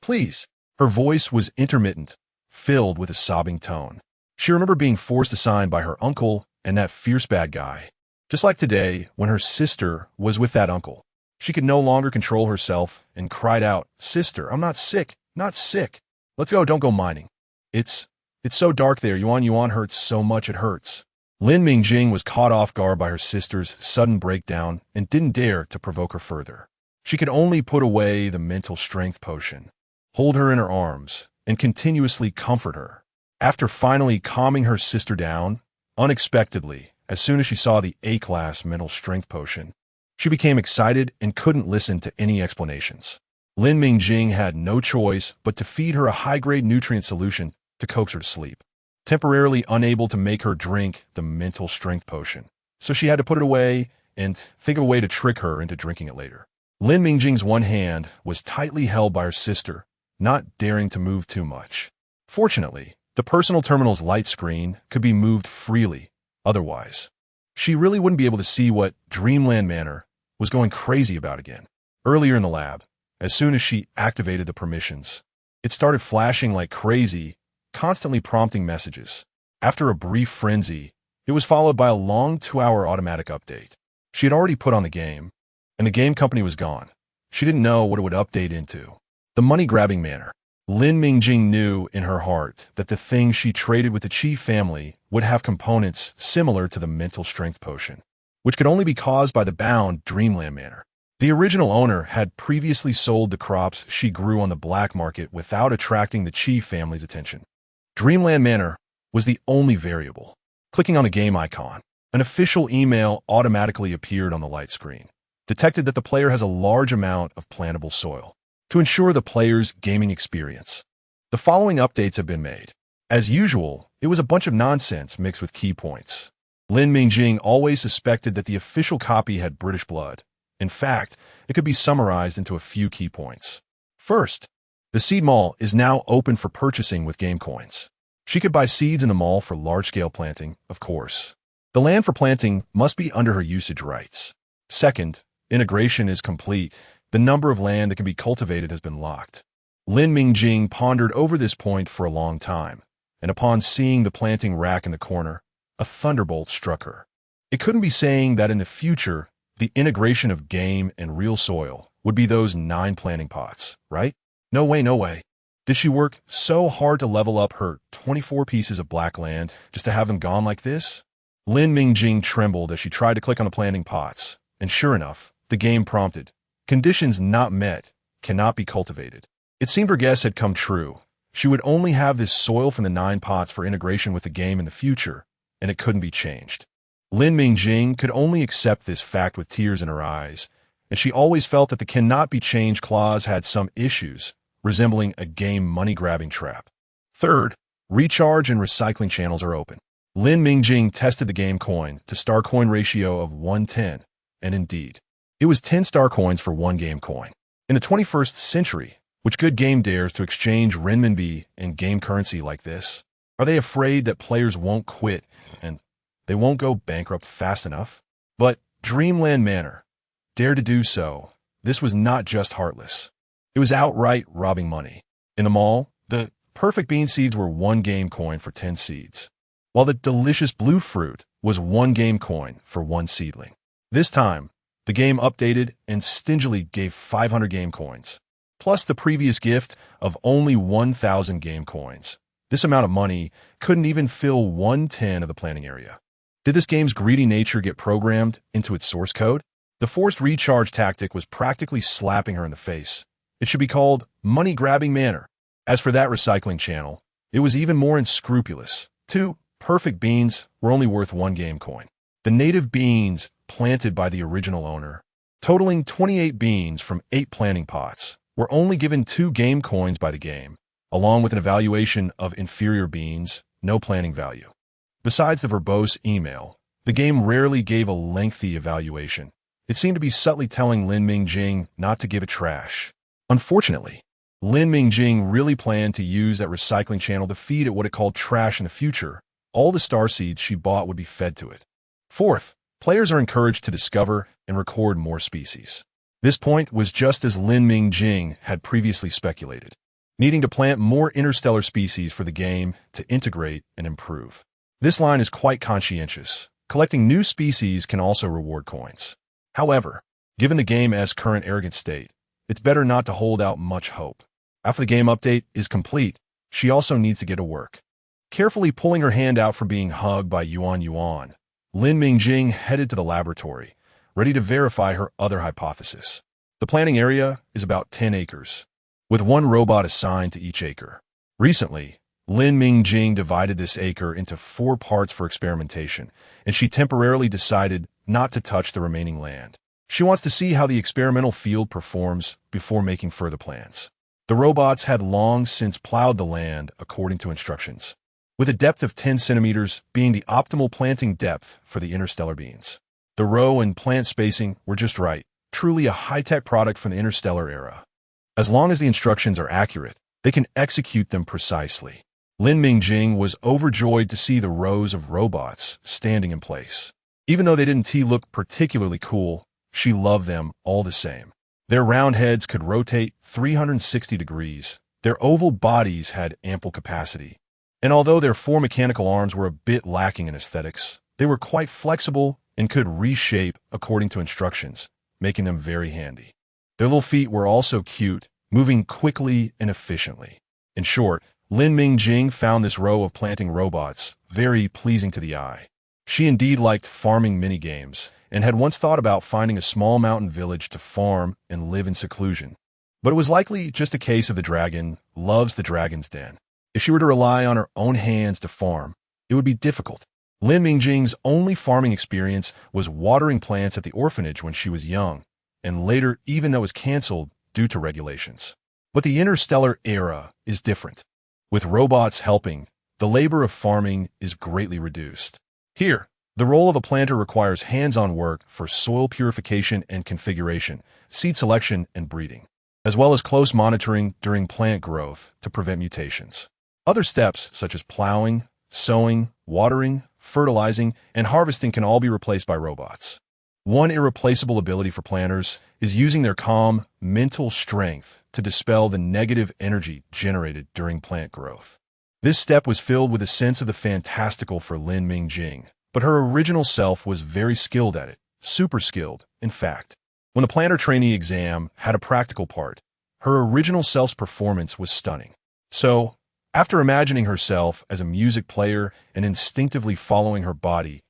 Please." Her voice was intermittent, filled with a sobbing tone. She remembered being forced to sign by her uncle and that fierce bad guy. Just like today, when her sister was with that uncle, she could no longer control herself and cried out, "Sister, I'm not sick, not sick. Let's go, don't go mining. It's so dark there. Yuan hurts so much it hurts." Lin Mingjing was caught off guard by her sister's sudden breakdown and didn't dare to provoke her further. She could only put away the mental strength potion, hold her in her arms, and continuously comfort her. After finally calming her sister down, unexpectedly, as soon as she saw the A-class mental strength potion, she became excited and couldn't listen to any explanations. Lin Mingjing had no choice but to feed her a high-grade nutrient solution to coax her to sleep, temporarily unable to make her drink the mental strength potion. So she had to put it away and think of a way to trick her into drinking it later. Lin Mingjing's one hand was tightly held by her sister, not daring to move too much. Fortunately, the personal terminal's light screen could be moved freely. Otherwise, she really wouldn't be able to see what Dreamland Manor was going crazy about again. Earlier in the lab, as soon as she activated the permissions, it started flashing like crazy, constantly prompting messages. After a brief frenzy, it was followed by a long 2-hour automatic update. She had already put on the game, and the game company was gone. She didn't know what it would update into. The money-grabbing manner. Lin Mingjing knew in her heart that the thing she traded with the Qi family would have components similar to the mental strength potion, which could only be caused by the bound Dreamland Manor. The original owner had previously sold the crops she grew on the black market without attracting the Qi family's attention. Dreamland Manor was the only variable. Clicking on the game icon, an official email automatically appeared on the light screen. Detected that the player has a large amount of plantable soil to ensure the player's gaming experience. The following updates have been made. As usual, it was a bunch of nonsense mixed with key points. Lin Mingjing always suspected that the official copy had British blood. In fact, it could be summarized into a few key points. First, the seed mall is now open for purchasing with game coins. She could buy seeds in the mall for large-scale planting, of course. The land for planting must be under her usage rights. Second, integration is complete. The number of land that can be cultivated has been locked. Lin Mingjing pondered over this point for a long time, and upon seeing the planting rack in the corner, a thunderbolt struck her. It couldn't be saying that in the future, the integration of game and real soil would be those 9 planting pots, right? No way, no way. Did she work so hard to level up her 24 pieces of black land just to have them gone like this? Lin Mingjing trembled as she tried to click on the planting pots, and sure enough, the game prompted, "Conditions not met, cannot be cultivated." It seemed her guess had come true. She would only have this soil from the 9 pots for integration with the game in the future, and it couldn't be changed. Lin Mingjing could only accept this fact with tears in her eyes, and she always felt that the cannot be changed clause had some issues, resembling a game money-grabbing trap. Third, recharge and recycling channels are open. Lin Mingjing tested the game coin to star coin ratio of 1:10, and indeed, it was 10 star coins for 1 game coin. In the 21st century, which good game dares to exchange renminbi and game currency like this? Are they afraid that players won't quit and they won't go bankrupt fast enough? But Dreamland Manor dared to do so. This was not just heartless. It was outright robbing money. In the mall, the perfect bean seeds were 1 game coin for 10 seeds, while the delicious blue fruit was 1 game coin for 1 seedling. This time, the game updated and stingily gave 500 game coins, plus the previous gift of only 1,000 game coins. This amount of money couldn't even fill 1/10 of the planning area. Did this game's greedy nature get programmed into its source code? The forced recharge tactic was practically slapping her in the face. It should be called money-grabbing manner. As for that recycling channel, it was even more unscrupulous. 2 perfect beans were only worth 1 game coin. The native beans planted by the original owner, totaling 28 beans from 8 planting pots, were only given 2 game coins by the game, along with an evaluation of inferior beans, no planting value. Besides the verbose email, the game rarely gave a lengthy evaluation. It seemed to be subtly telling Lin Mingjing not to give it trash. Unfortunately, Lin Mingjing really planned to use that recycling channel to feed it what it called trash in the future. All the star seeds she bought would be fed to it. Fourth, players are encouraged to discover and record more species. This point was just as Lin Mingjing had previously speculated, needing to plant more interstellar species for the game to integrate and improve. This line is quite conscientious. Collecting new species can also reward coins. However, given the game's current arrogant state, it's better not to hold out much hope. After the game update is complete, she also needs to get to work. Carefully pulling her hand out from being hugged by Yuan, Lin Mingjing headed to the laboratory, ready to verify her other hypothesis. The planting area is about 10 acres, with 1 robot assigned to each acre. Recently, Lin Mingjing divided this acre into 4 parts for experimentation, and she temporarily decided not to touch the remaining land. She wants to see how the experimental field performs before making further plans. The robots had long since plowed the land according to instructions, with a depth of 10 centimeters being the optimal planting depth for the interstellar beans. The row and plant spacing were just right, truly a high-tech product from the interstellar era. As long as the instructions are accurate, they can execute them precisely. Lin Mingjing was overjoyed to see the rows of robots standing in place. Even though they didn't look particularly cool, she loved them all the same. Their round heads could rotate 360 degrees. Their oval bodies had ample capacity. And although their 4 mechanical arms were a bit lacking in aesthetics, they were quite flexible and could reshape according to instructions, making them very handy. Their little feet were also cute, moving quickly and efficiently. In short, Lin Mingjing found this row of planting robots very pleasing to the eye. She indeed liked farming minigames, and had once thought about finding a small mountain village to farm and live in seclusion. But it was likely just a case of the dragon loves the dragon's den. If she were to rely on her own hands to farm, it would be difficult. Lin Mingjing's only farming experience was watering plants at the orphanage when she was young, and later even though it was canceled due to regulations. But the interstellar era is different. With robots helping, the labor of farming is greatly reduced. Here, the role of a planter requires hands-on work for soil purification and configuration, seed selection and breeding, as well as close monitoring during plant growth to prevent mutations. Other steps, such as plowing, sowing, watering, fertilizing, and harvesting can all be replaced by robots. One irreplaceable ability for planters is using their calm, mental strength to dispel the negative energy generated during plant growth. This step was filled with a sense of the fantastical for Lin Mingjing, but her original self was very skilled at it, super skilled, in fact. When the planter trainee exam had a practical part, her original self's performance was stunning. So, after imagining herself as a music player and instinctively following her body's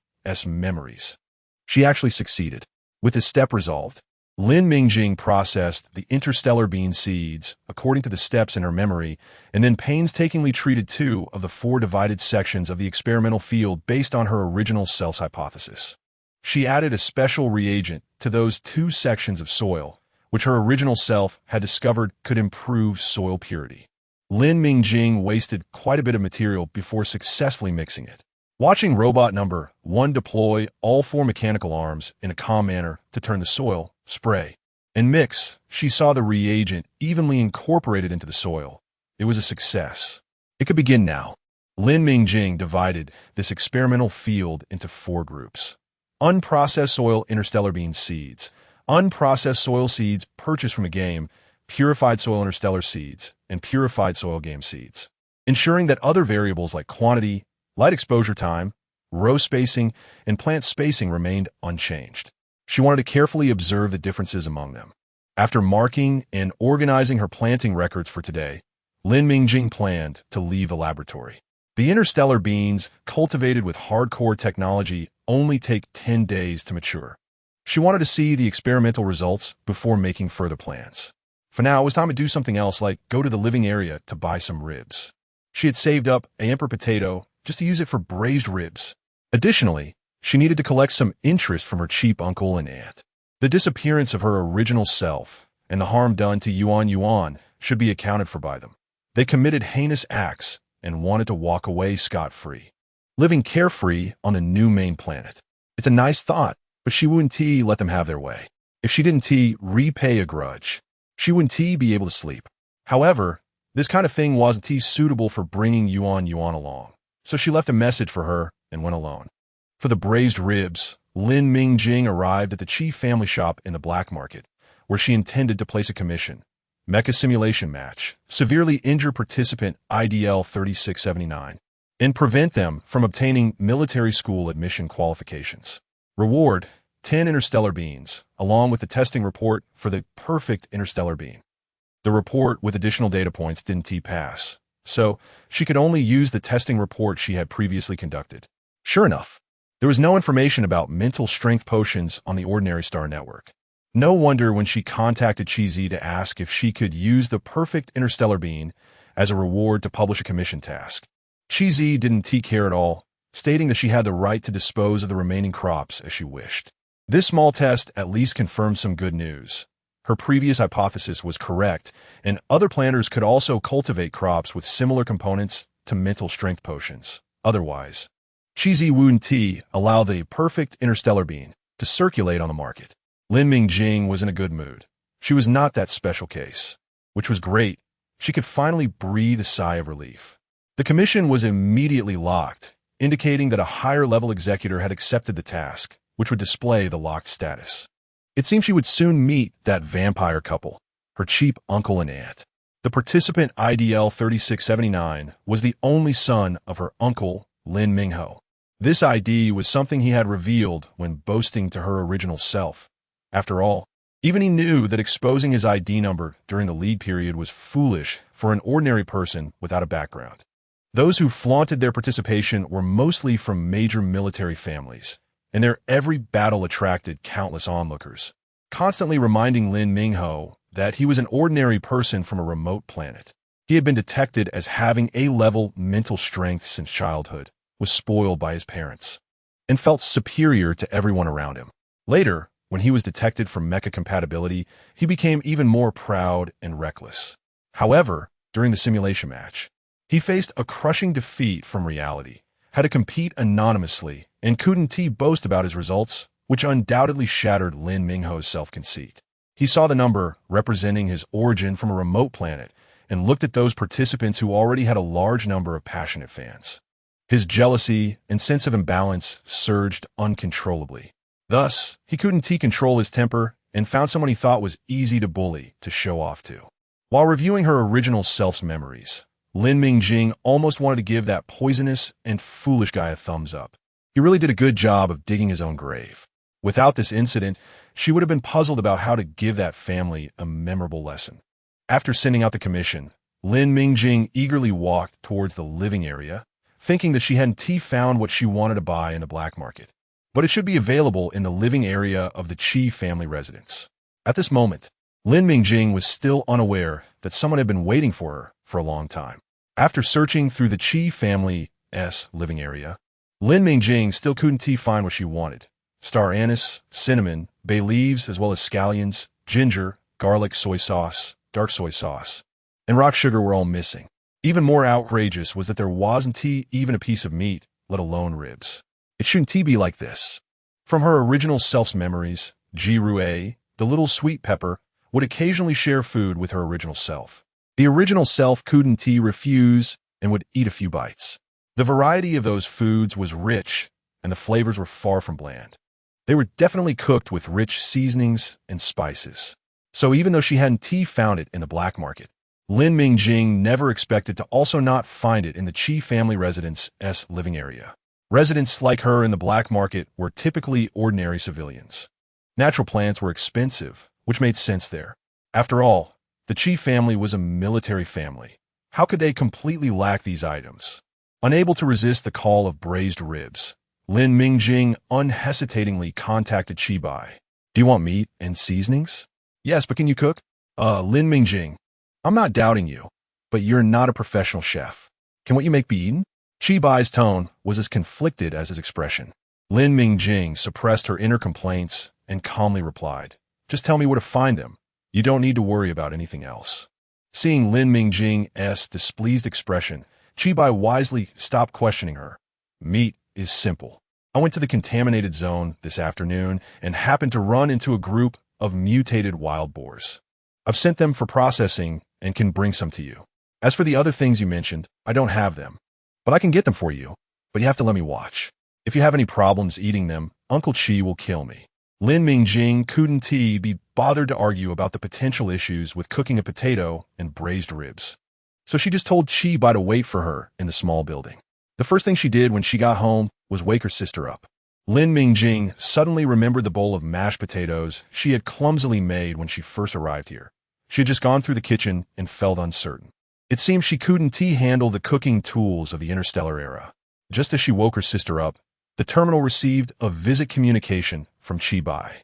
memories, she actually succeeded. With this step resolved, Lin Mingjing processed the interstellar bean seeds according to the steps in her memory, and then painstakingly treated 2 of the 4 divided sections of the experimental field based on her original self's hypothesis. She added a special reagent to those 2 sections of soil, which her original self had discovered could improve soil purity. Lin Mingjing wasted quite a bit of material before successfully mixing it. Watching robot number 1 deploy all 4 mechanical arms in a calm manner to turn the soil, spray, and mix, she saw the reagent evenly incorporated into the soil. It was a success. It could begin now. Lin Mingjing divided this experimental field into 4 groups. Unprocessed soil interstellar bean seeds, unprocessed soil seeds purchased from a game, purified soil interstellar seeds, and purified soil game seeds, ensuring that other variables like quantity, light exposure time, row spacing, and plant spacing remained unchanged. She wanted to carefully observe the differences among them. After marking and organizing her planting records for today, Lin Mingjing planned to leave the laboratory. The interstellar beans, cultivated with hardcore technology, only take 10 days to mature. She wanted to see the experimental results before making further plans. For now, it was time to do something else, like go to the living area to buy some ribs. She had saved up an emperor potato just to use it for braised ribs. Additionally, she needed to collect some interest from her cheap uncle and aunt. The disappearance of her original self and the harm done to Yuan should be accounted for by them. They committed heinous acts and wanted to walk away scot-free, living carefree on the new main planet. It's a nice thought, but she wouldn't let them have their way. If she didn't repay a grudge, she wouldn't be able to sleep. However, this kind of thing wasn't suitable for bringing Yuan along, so she left a message for her and went alone. For the braised ribs, Lin Mingjing arrived at the chief family shop in the black market, where she intended to place a commission. Mecha simulation match, severely injure participant IDL 3679, and prevent them from obtaining military school admission qualifications. Reward, 10 interstellar beans, along with the testing report for the perfect interstellar bean. The report with additional data points didn't pass, so she could only use the testing report she had previously conducted. Sure enough, there was no information about mental strength potions on the Ordinary Star network. No wonder when she contacted Chi-Zi to ask if she could use the perfect interstellar bean as a reward to publish a commission task. Chi-Zi didn't care at all, stating that she had the right to dispose of the remaining crops as she wished. This small test at least confirmed some good news. Her previous hypothesis was correct, and other planters could also cultivate crops with similar components to mental strength potions. Otherwise, Chi-Zi wouldn't allow the perfect interstellar bean to circulate on the market. Lin Mingjing was in a good mood. She was not that special case, which was great. She could finally breathe a sigh of relief. The commission was immediately locked, indicating that a higher-level executor had accepted the task, which would display the locked status. It seemed she would soon meet that vampire couple, her cheap uncle and aunt. The participant IDL 3679 was the only son of her uncle, Lin Mingho. This ID was something he had revealed when boasting to her original self. After all, Even he knew that exposing his ID number during the lead period was foolish for an ordinary person without a background. Those who flaunted their participation were mostly from major military families, and their every battle attracted countless onlookers, constantly reminding Lin Mingjing that he was an ordinary person from a remote planet. He had been detected as having A-level mental strength since childhood, was spoiled by his parents, and felt superior to everyone around him. Later, when he was detected for mecha compatibility, he became even more proud and reckless. However, during the simulation match, he faced a crushing defeat from reality, had to compete anonymously, and couldn't boast about his results, which undoubtedly shattered Lin Mingjing's self-conceit. He saw the number representing his origin from a remote planet and looked at those participants who already had a large number of passionate fans. His jealousy and sense of imbalance surged uncontrollably. Thus, he couldn't control his temper and found someone he thought was easy to bully to show off to. While reviewing her original self's memories, Lin Mingjing almost wanted to give that poisonous and foolish guy a thumbs up. He really did a good job of digging his own grave. Without this incident, she would have been puzzled about how to give that family a memorable lesson. After sending out the commission, Lin Mingjing eagerly walked towards the living area, thinking that she hadn't found what she wanted to buy in the black market. But it should be available in the living area of the Qi family residence. At this moment, Lin Mingjing was still unaware that someone had been waiting for her for a long time. After searching through the Qi family's living area, Lin Mingjing still couldn't find what she wanted. Star anise, cinnamon, bay leaves, as well as scallions, ginger, garlic soy sauce, dark soy sauce, and rock sugar were all missing. Even more outrageous was that there wasn't even a piece of meat, let alone ribs. It shouldn't be like this. From her original self's memories, Ji-Rue, the little sweet pepper, would occasionally share food with her original self. The original self couldn't refuse and would eat a few bites. The variety of those foods was rich, and the flavors were far from bland. They were definitely cooked with rich seasonings and spices. So even though she hadn't found it in the black market, Lin Mingjing never expected to also not find it in the Qi family residence's living area. Residents like her in the black market were typically ordinary civilians. Natural plants were expensive, which made sense there. After all, the Qi family was a military family. How could they completely lack these items? Unable to resist the call of braised ribs, Lin Mingjing unhesitatingly contacted Qi Bai. Do you want meat and seasonings? Yes, but can you cook? Lin Mingjing, I'm not doubting you, but you're not a professional chef. Can what you make be eaten? Qi Bai's tone was as conflicted as his expression. Lin Mingjing suppressed her inner complaints and calmly replied, just tell me where to find them. You don't need to worry about anything else. Seeing Lin Mingjing's displeased expression, Qi Bai wisely stopped questioning her. Meat is simple. I went to the contaminated zone this afternoon and happened to run into a group of mutated wild boars. I've sent them for processing and can bring some to you. As for the other things you mentioned, I don't have them. But I can get them for you, but you have to let me watch. If you have any problems eating them, Uncle Qi will kill me. Lin Mingjing couldn't be bothered to argue about the potential issues with cooking a potato and braised ribs. So she just told Qi Bai to wait for her in the small building. The first thing she did when she got home was wake her sister up. Lin Mingjing suddenly remembered the bowl of mashed potatoes she had clumsily made when she first arrived here. She had just gone through the kitchen and felt uncertain. It seemed she couldn't handle the cooking tools of the interstellar era. Just as she woke her sister up, the terminal received a visit communication from Qi Bai.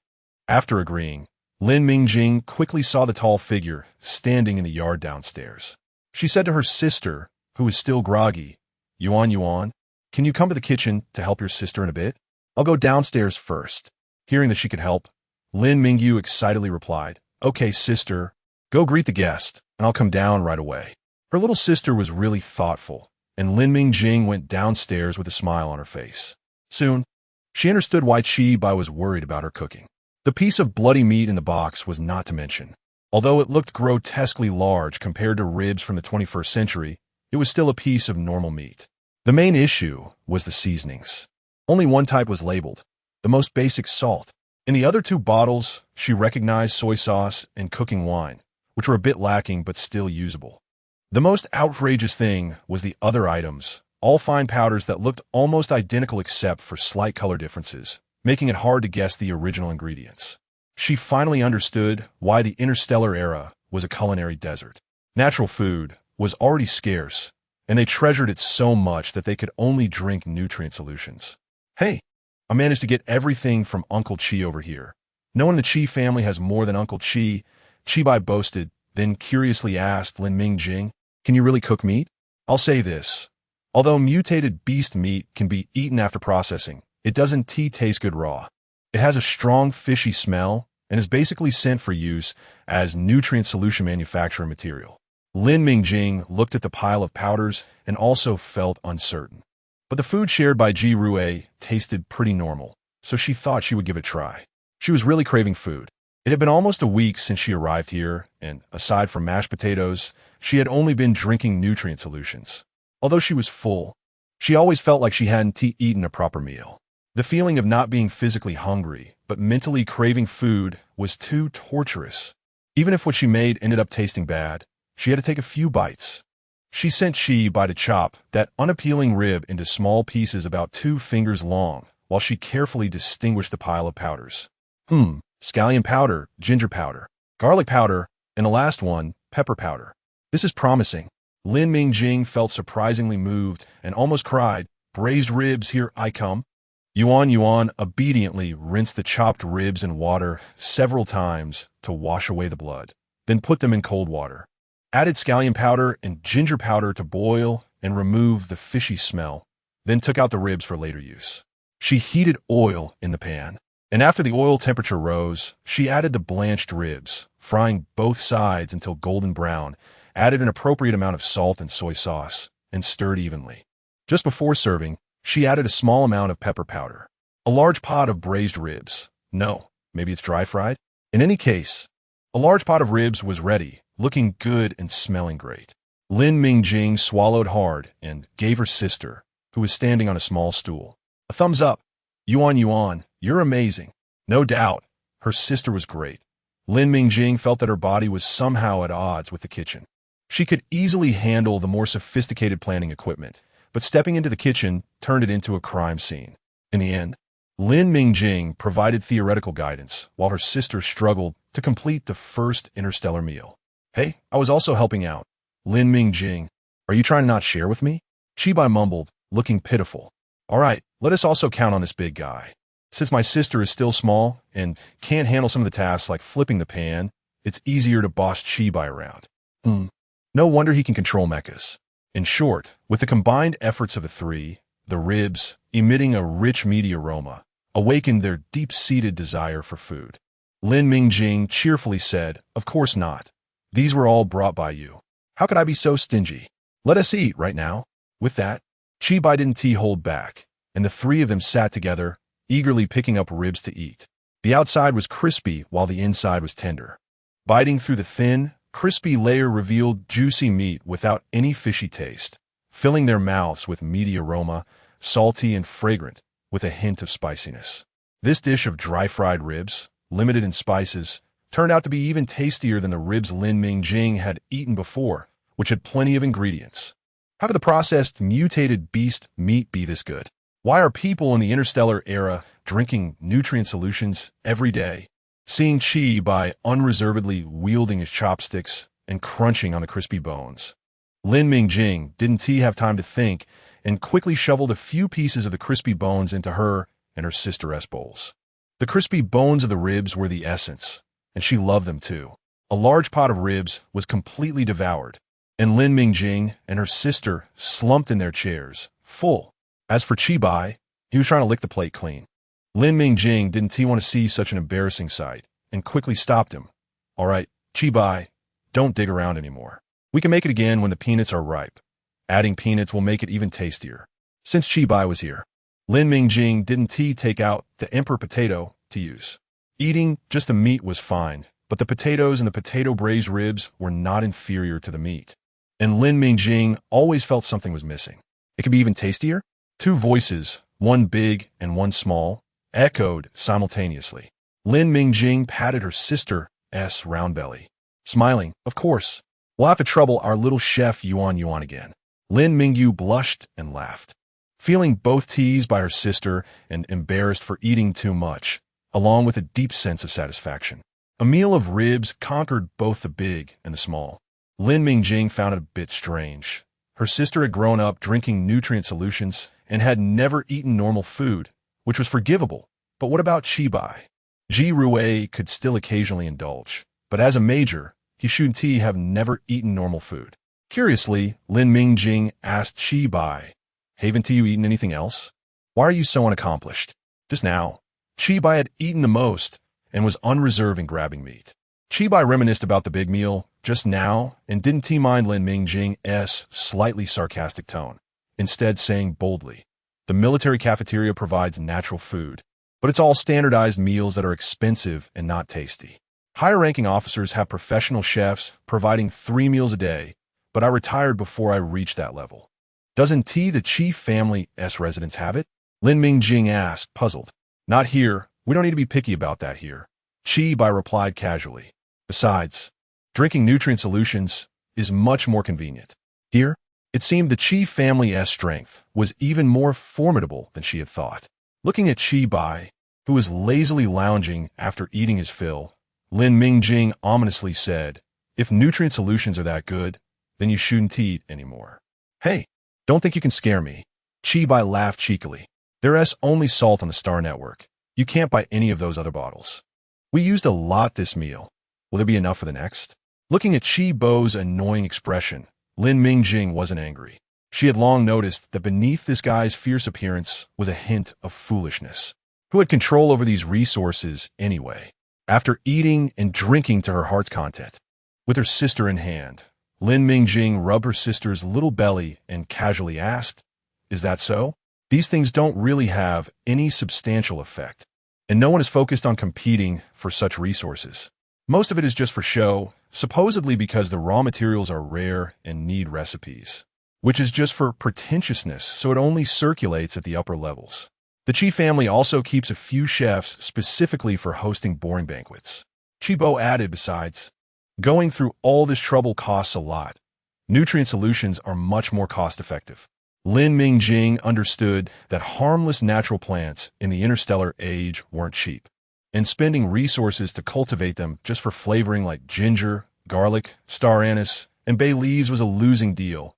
After agreeing, Lin Mingjing quickly saw the tall figure standing in the yard downstairs. She said to her sister, who was still groggy, Yuan, can you come to the kitchen to help your sister in a bit? I'll go downstairs first. Hearing that she could help, Lin Mingjing excitedly replied, okay, sister, go greet the guest, and I'll come down right away. Her little sister was really thoughtful, and Lin Mingjing went downstairs with a smile on her face. Soon, she understood why Qi Bai was worried about her cooking. The piece of bloody meat in the box was not to mention. Although it looked grotesquely large compared to ribs from the 21st century, it was still a piece of normal meat. The main issue was the seasonings. Only one type was labeled, the most basic salt. In the other two bottles, she recognized soy sauce and cooking wine, which were a bit lacking but still usable. The most outrageous thing was the other items, all fine powders that looked almost identical except for slight color differences, making it hard to guess the original ingredients. She finally understood why the interstellar era was a culinary desert. Natural food was already scarce, and they treasured it so much that they could only drink nutrient solutions. Hey, I managed to get everything from Uncle Chi over here. No one in the Chi family has more than Uncle Chi, Chi-Bai boasted, then curiously asked Lin Mingjing, "Can you really cook meat?" I'll say this. Although mutated beast meat can be eaten after processing, it doesn't taste good raw. It has a strong fishy smell and is basically sent for use as nutrient solution manufacturing material. Lin Mingjing looked at the pile of powders and also felt uncertain. But the food shared by Ji Rue tasted pretty normal, so she thought she would give it a try. She was really craving food. It had been almost a week since she arrived here, and aside from mashed potatoes, she had only been drinking nutrient solutions. Although she was full, she always felt like she hadn't eaten a proper meal. The feeling of not being physically hungry, but mentally craving food was too torturous. Even if what she made ended up tasting bad, she had to take a few bites. She sent Chi-Bai to chop that unappealing rib into small pieces about 2 fingers long, while she carefully distinguished the pile of powders. Scallion powder, ginger powder, garlic powder, and the last one, pepper powder. This is promising. Lin Mingjing felt surprisingly moved and almost cried, "Braised ribs, here I come." Yuan obediently rinsed the chopped ribs in water several times to wash away the blood, then put them in cold water. Added scallion powder and ginger powder to boil and remove the fishy smell, then took out the ribs for later use. She heated oil in the pan, and after the oil temperature rose, she added the blanched ribs, frying both sides until golden brown, added an appropriate amount of salt and soy sauce, and stirred evenly. Just before serving, she added a small amount of pepper powder. A large pot of braised ribs. No, maybe it's dry fried? In any case, a large pot of ribs was ready, looking good and smelling great. Lin Mingjing swallowed hard and gave her sister, who was standing on a small stool, a thumbs up. Yuan, you're amazing. No doubt, her sister was great. Lin Mingjing felt that her body was somehow at odds with the kitchen. She could easily handle the more sophisticated planning equipment, but stepping into the kitchen turned it into a crime scene. In the end, Lin Mingjing provided theoretical guidance, while her sister struggled to complete the first interstellar meal. "Hey, I was also helping out." Lin Mingjing, "Are you trying to not share with me?" Chi-Bai mumbled, looking pitiful. "All right, let us also count on this big guy. Since my sister is still small and can't handle some of the tasks like flipping the pan, it's easier to boss Chi-Bai around." No wonder he can control mechas. In short, with the combined efforts of the three, the ribs, emitting a rich meaty aroma, awakened their deep-seated desire for food. Lin Mingjing cheerfully said, "Of course not. These were all brought by you. How could I be so stingy? Let us eat right now." With that, Chi-Bai didn't hold back, and the three of them sat together, eagerly picking up ribs to eat. The outside was crispy while the inside was tender. Biting through the thin, crispy layer revealed juicy meat without any fishy taste, filling their mouths with meaty aroma, salty and fragrant, with a hint of spiciness. This dish of dry-fried ribs, limited in spices, turned out to be even tastier than the ribs Lin Mingjing had eaten before, which had plenty of ingredients. How could the processed, mutated beast meat be this good? Why are people in the interstellar era drinking nutrient solutions every day? Seeing Chi-Bai unreservedly wielding his chopsticks and crunching on the crispy bones, Lin Mingjing didn't have time to think and quickly shoveled a few pieces of the crispy bones into her and her sister's bowls. The crispy bones of the ribs were the essence, and she loved them too. A large pot of ribs was completely devoured, and Lin Mingjing and her sister slumped in their chairs, full. As for Chi-Bai, he was trying to lick the plate clean. Lin Mingjing didn't want to see such an embarrassing sight, and quickly stopped him. "All right, Chi-Bai, don't dig around anymore. We can make it again when the peanuts are ripe. Adding peanuts will make it even tastier." Since Chi-Bai was here, Lin Mingjing didn't take out the emperor potato to use. Eating just the meat was fine, but the potatoes and the potato braised ribs were not inferior to the meat. And Lin Mingjing always felt something was missing. It could be even tastier? 2 voices, one big and one small, echoed simultaneously. Lin Mingjing patted her sister's round belly, smiling. "Of course, we'll have to trouble our little chef Yuan again." Lin Mingyu blushed and laughed. Feeling both teased by her sister and embarrassed for eating too much, along with a deep sense of satisfaction. A meal of ribs conquered both the big and the small. Lin Mingjing found it a bit strange. Her sister had grown up drinking nutrient solutions and had never eaten normal food, which was forgivable. But what about Bai? Ji Rui could still occasionally indulge, but as a major, he shouldn't have never eaten normal food. Curiously, Lin Mingjing asked Bai, "Haven't you eaten anything else? Why are you so unaccomplished?" Just now, Bai had eaten the most and was unreserved in grabbing meat. Bai reminisced about the big meal just now and didn't mind Lin Mingjing's slightly sarcastic tone, instead saying boldly, "The military cafeteria provides natural food, but it's all standardized meals that are expensive and not tasty. Higher-ranking officers have professional chefs providing 3 meals a day, but I retired before I reached that level." "Doesn't the Chi family's residents have it?" Lin Mingjing asked, puzzled. "Not here. We don't need to be picky about that here," Bai replied casually. "Besides, drinking nutrient solutions is much more convenient. Here, it seemed the Chi family's strength was even more formidable than she had thought." Looking at Bai, who was lazily lounging after eating his fill, Lin Mingjing ominously said, "If nutrient solutions are that good, then you shouldn't eat anymore." "Hey, don't think you can scare me." Bai laughed cheekily. "There's only salt on the Star Network. You can't buy any of those other bottles. We used a lot this meal. Will there be enough for the next?" Looking at Bai's annoying expression, Lin Mingjing wasn't angry. She had long noticed that beneath this guy's fierce appearance was a hint of foolishness. Who had control over these resources anyway? After eating and drinking to her heart's content, with her sister in hand, Lin Mingjing rubbed her sister's little belly and casually asked, "Is that so? These things don't really have any substantial effect, and no one is focused on competing for such resources. Most of it is just for show, supposedly because the raw materials are rare and need recipes, which is just for pretentiousness, so it only circulates at the upper levels. The Chi family also keeps a few chefs specifically for hosting boring banquets." Bo added, "Besides, going through all this trouble costs a lot. Nutrient solutions are much more cost-effective." Lin Mingjing understood that harmless natural plants in the interstellar age weren't cheap, and spending resources to cultivate them just for flavoring like ginger, garlic, star anise, and bay leaves was a losing deal.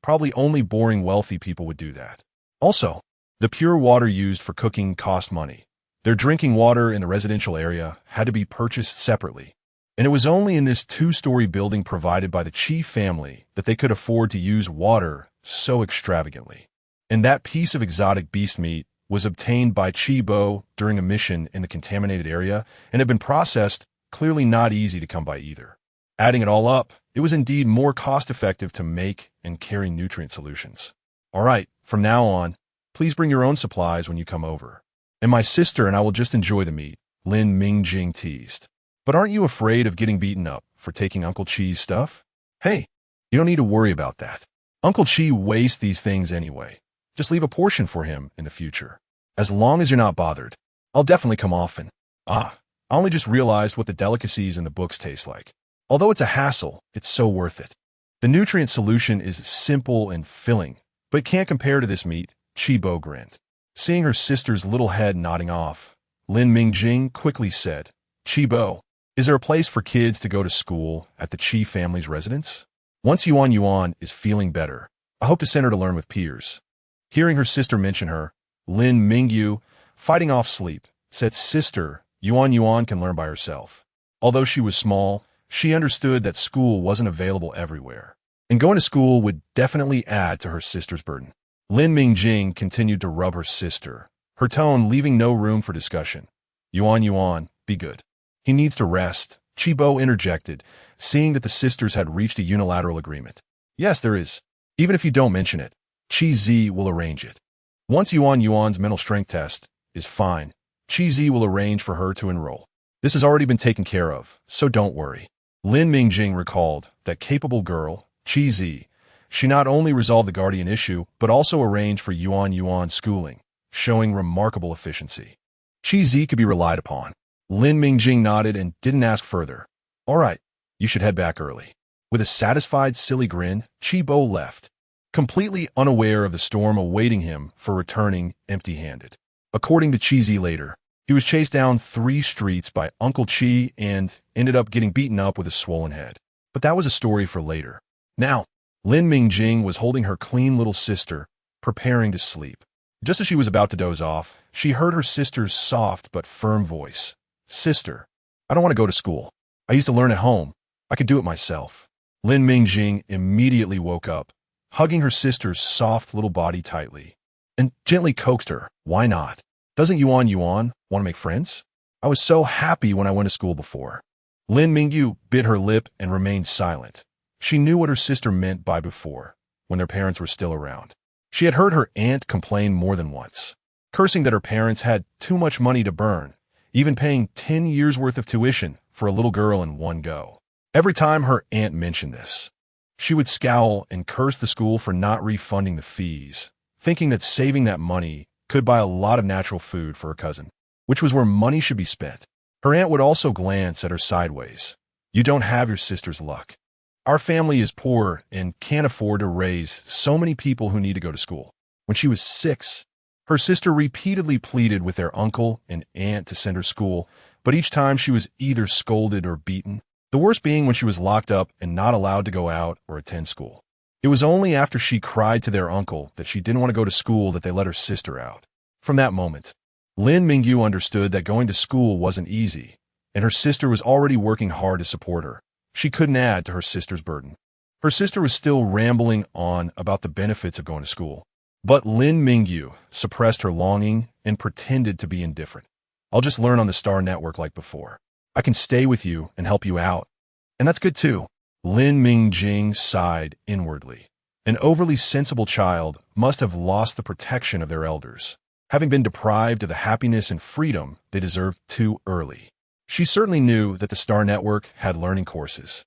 Probably only boring wealthy people would do that. Also, the pure water used for cooking cost money. Their drinking water in the residential area had to be purchased separately, and it was only in this 2-story building provided by the Chi family that they could afford to use water so extravagantly. And that piece of exotic beast meat was obtained by Bo during a mission in the contaminated area and had been processed, clearly not easy to come by either. Adding it all up, it was indeed more cost-effective to make and carry nutrient solutions. "All right, from now on, please bring your own supplies when you come over. And my sister and I will just enjoy the meat," Lin Mingjing teased. "But aren't you afraid of getting beaten up for taking Uncle Chi's stuff?" "Hey, you don't need to worry about that. Uncle Chi wastes these things anyway. Just leave a portion for him in the future. As long as you're not bothered, I'll definitely come often." "Ah, I only just realized what the delicacies in the books taste like. Although it's a hassle, it's so worth it. The nutrient solution is simple and filling, but can't compare to this meat," Bo grinned. Seeing her sister's little head nodding off, Lin Mingjing quickly said, "Bo, is there a place for kids to go to school at the Chi family's residence? Once Yuan is feeling better, I hope to send her to learn with peers." Hearing her sister mention her, Lin Mingyu, fighting off sleep, said, "Sister, Yuan can learn by herself." Although she was small, she understood that school wasn't available everywhere, and going to school would definitely add to her sister's burden. Lin Mingjing continued to rub her sister, her tone leaving no room for discussion. Yuan, be good. He needs to rest," Bo interjected, seeing that the sisters had reached a unilateral agreement. "Yes, there is. Even if you don't mention it, Chi will arrange it. Once Yuan's mental strength test is fine, Chi will arrange for her to enroll. This has already been taken care of, so don't worry." Lin Mingjing recalled that capable girl, Chi. She not only resolved the guardian issue, but also arranged for Yuan's schooling, showing remarkable efficiency. Chi could be relied upon. Lin Mingjing nodded and didn't ask further. "All right, you should head back early." With a satisfied, silly grin, Bo left, completely unaware of the storm awaiting him for returning empty-handed. According to Chi later, He was chased down 3 streets by Uncle Chi and ended up getting beaten up with a swollen head. But that was a story for later. Now, Lin Mingjing was holding her clean little sister, preparing to sleep. Just as she was about to doze off, she heard her sister's soft but firm voice. "Sister, I don't want to go to school. I used to learn at home. I could do it myself." Lin Mingjing immediately woke up, hugging her sister's soft little body tightly, and gently coaxed her. "Why not? Doesn't Yuan want to make friends? I was so happy when I went to school before." Lin Mingyu bit her lip and remained silent. She knew what her sister meant by before, when their parents were still around. She had heard her aunt complain more than once, cursing that her parents had too much money to burn, even paying 10 years' worth of tuition for a little girl in one go. Every time her aunt mentioned this, she would scowl and curse the school for not refunding the fees, thinking that saving that money could buy a lot of natural food for her cousin, which was where money should be spent. Her aunt would also glance at her sideways. "You don't have your sister's luck. Our family is poor and can't afford to raise so many people who need to go to school." When she was 6, her sister repeatedly pleaded with their uncle and aunt to send her to school, but each time she was either scolded or beaten, the worst being when she was locked up and not allowed to go out or attend school. It was only after she cried to their uncle that she didn't want to go to school that they let her sister out. From that moment, Lin Mingyu understood that going to school wasn't easy, and her sister was already working hard to support her. She couldn't add to her sister's burden. Her sister was still rambling on about the benefits of going to school, but Lin Mingyu suppressed her longing and pretended to be indifferent. "I'll just learn on the Star Network like before. I can stay with you and help you out. And that's good too." Lin Mingjing sighed inwardly. An overly sensible child must have lost the protection of their elders, having been deprived of the happiness and freedom they deserved too early. She certainly knew that the Star Network had learning courses,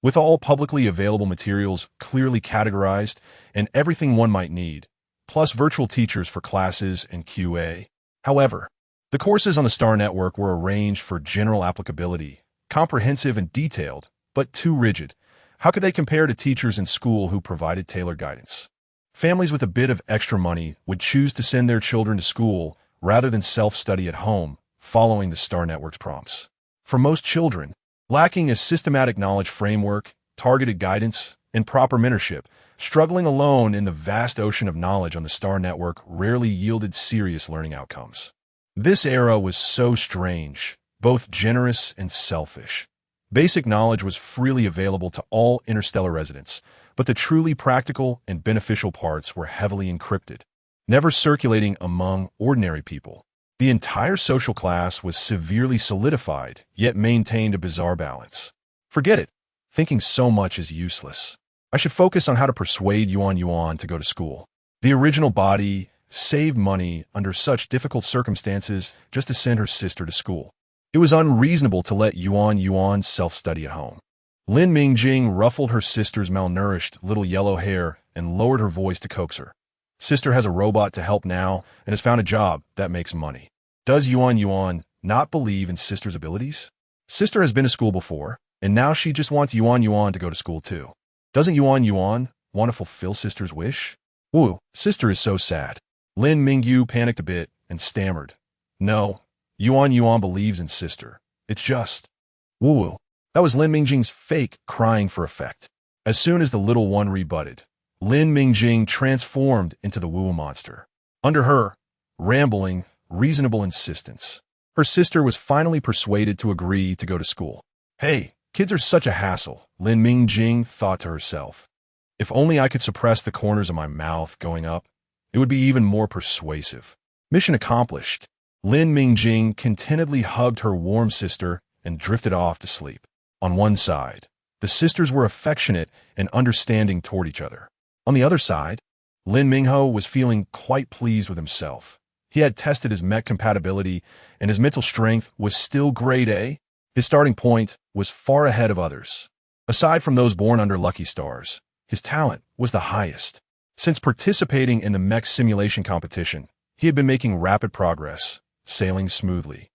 with all publicly available materials clearly categorized and everything one might need, plus virtual teachers for classes and QA. However, the courses on the Star Network were arranged for general applicability, comprehensive and detailed, but too rigid. How could they compare to teachers in school who provided tailored guidance? Families with a bit of extra money would choose to send their children to school rather than self-study at home, following the Star Network's prompts. For most children, lacking a systematic knowledge framework, targeted guidance, and proper mentorship, struggling alone in the vast ocean of knowledge on the Star Network rarely yielded serious learning outcomes. This era was so strange, both generous and selfish. Basic knowledge was freely available to all interstellar residents, but the truly practical and beneficial parts were heavily encrypted, never circulating among ordinary people. The entire social class was severely solidified, yet maintained a bizarre balance. Forget it. Thinking so much is useless. I should focus on how to persuade Yuan to go to school. The original body saved money under such difficult circumstances just to send her sister to school. It was unreasonable to let Yuan self-study at home. Lin Mingjing ruffled her sister's malnourished little yellow hair and lowered her voice to coax her. "Sister has a robot to help now and has found a job that makes money. Does Yuan not believe in sister's abilities? Sister has been to school before, and now she just wants Yuan to go to school too. Doesn't Yuan want to fulfill sister's wish?" "Woo, sister is so sad." Lin Mingyu panicked a bit and stammered. "No, Yuan believes in sister. It's just..." "Woo." That was Lin Mingjing's fake crying for effect. As soon as the little one rebutted, Lin Mingjing transformed into the woo monster. Under her rambling, reasonable insistence, her sister was finally persuaded to agree to go to school. "Hey, kids are such a hassle," Lin Mingjing thought to herself. "If only I could suppress the corners of my mouth going up, it would be even more persuasive." Mission accomplished. Lin Mingjing contentedly hugged her warm sister and drifted off to sleep. On one side, the sisters were affectionate and understanding toward each other. On the other side, Lin Mingho was feeling quite pleased with himself. He had tested his mech compatibility, and his mental strength was still grade A. His starting point was far ahead of others. Aside from those born under lucky stars, his talent was the highest. Since participating in the mech simulation competition, he had been making rapid progress, sailing smoothly.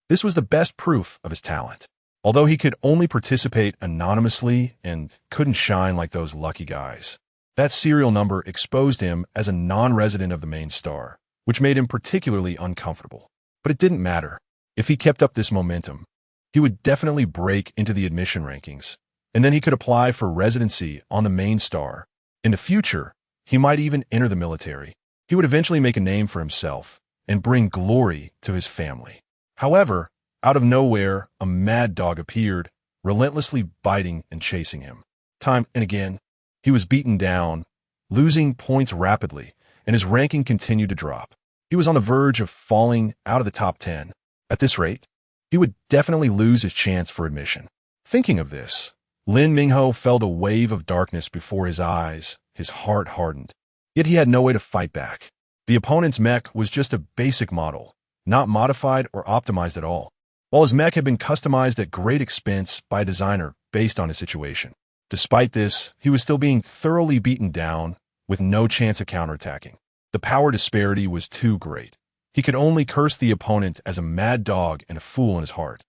This was the best proof of his talent. Although he could only participate anonymously and couldn't shine like those lucky guys, that serial number exposed him as a non-resident of the main star, which made him particularly uncomfortable. But it didn't matter. If he kept up this momentum, he would definitely break into the admission rankings, and then he could apply for residency on the main star. In the future, he might even enter the military. He would eventually make a name for himself and bring glory to his family. However, out of nowhere, a mad dog appeared, relentlessly biting and chasing him. Time and again, he was beaten down, losing points rapidly, and his ranking continued to drop. He was on the verge of falling out of the top 10. At this rate, he would definitely lose his chance for admission. Thinking of this, Lin Mingjing felt a wave of darkness before his eyes. His heart hardened. Yet he had no way to fight back. The opponent's mech was just a basic model, not modified or optimized at all, while his mech had been customized at great expense by a designer based on his situation. Despite this, he was still being thoroughly beaten down, with no chance of counterattacking. The power disparity was too great. He could only curse the opponent as a mad dog and a fool in his heart.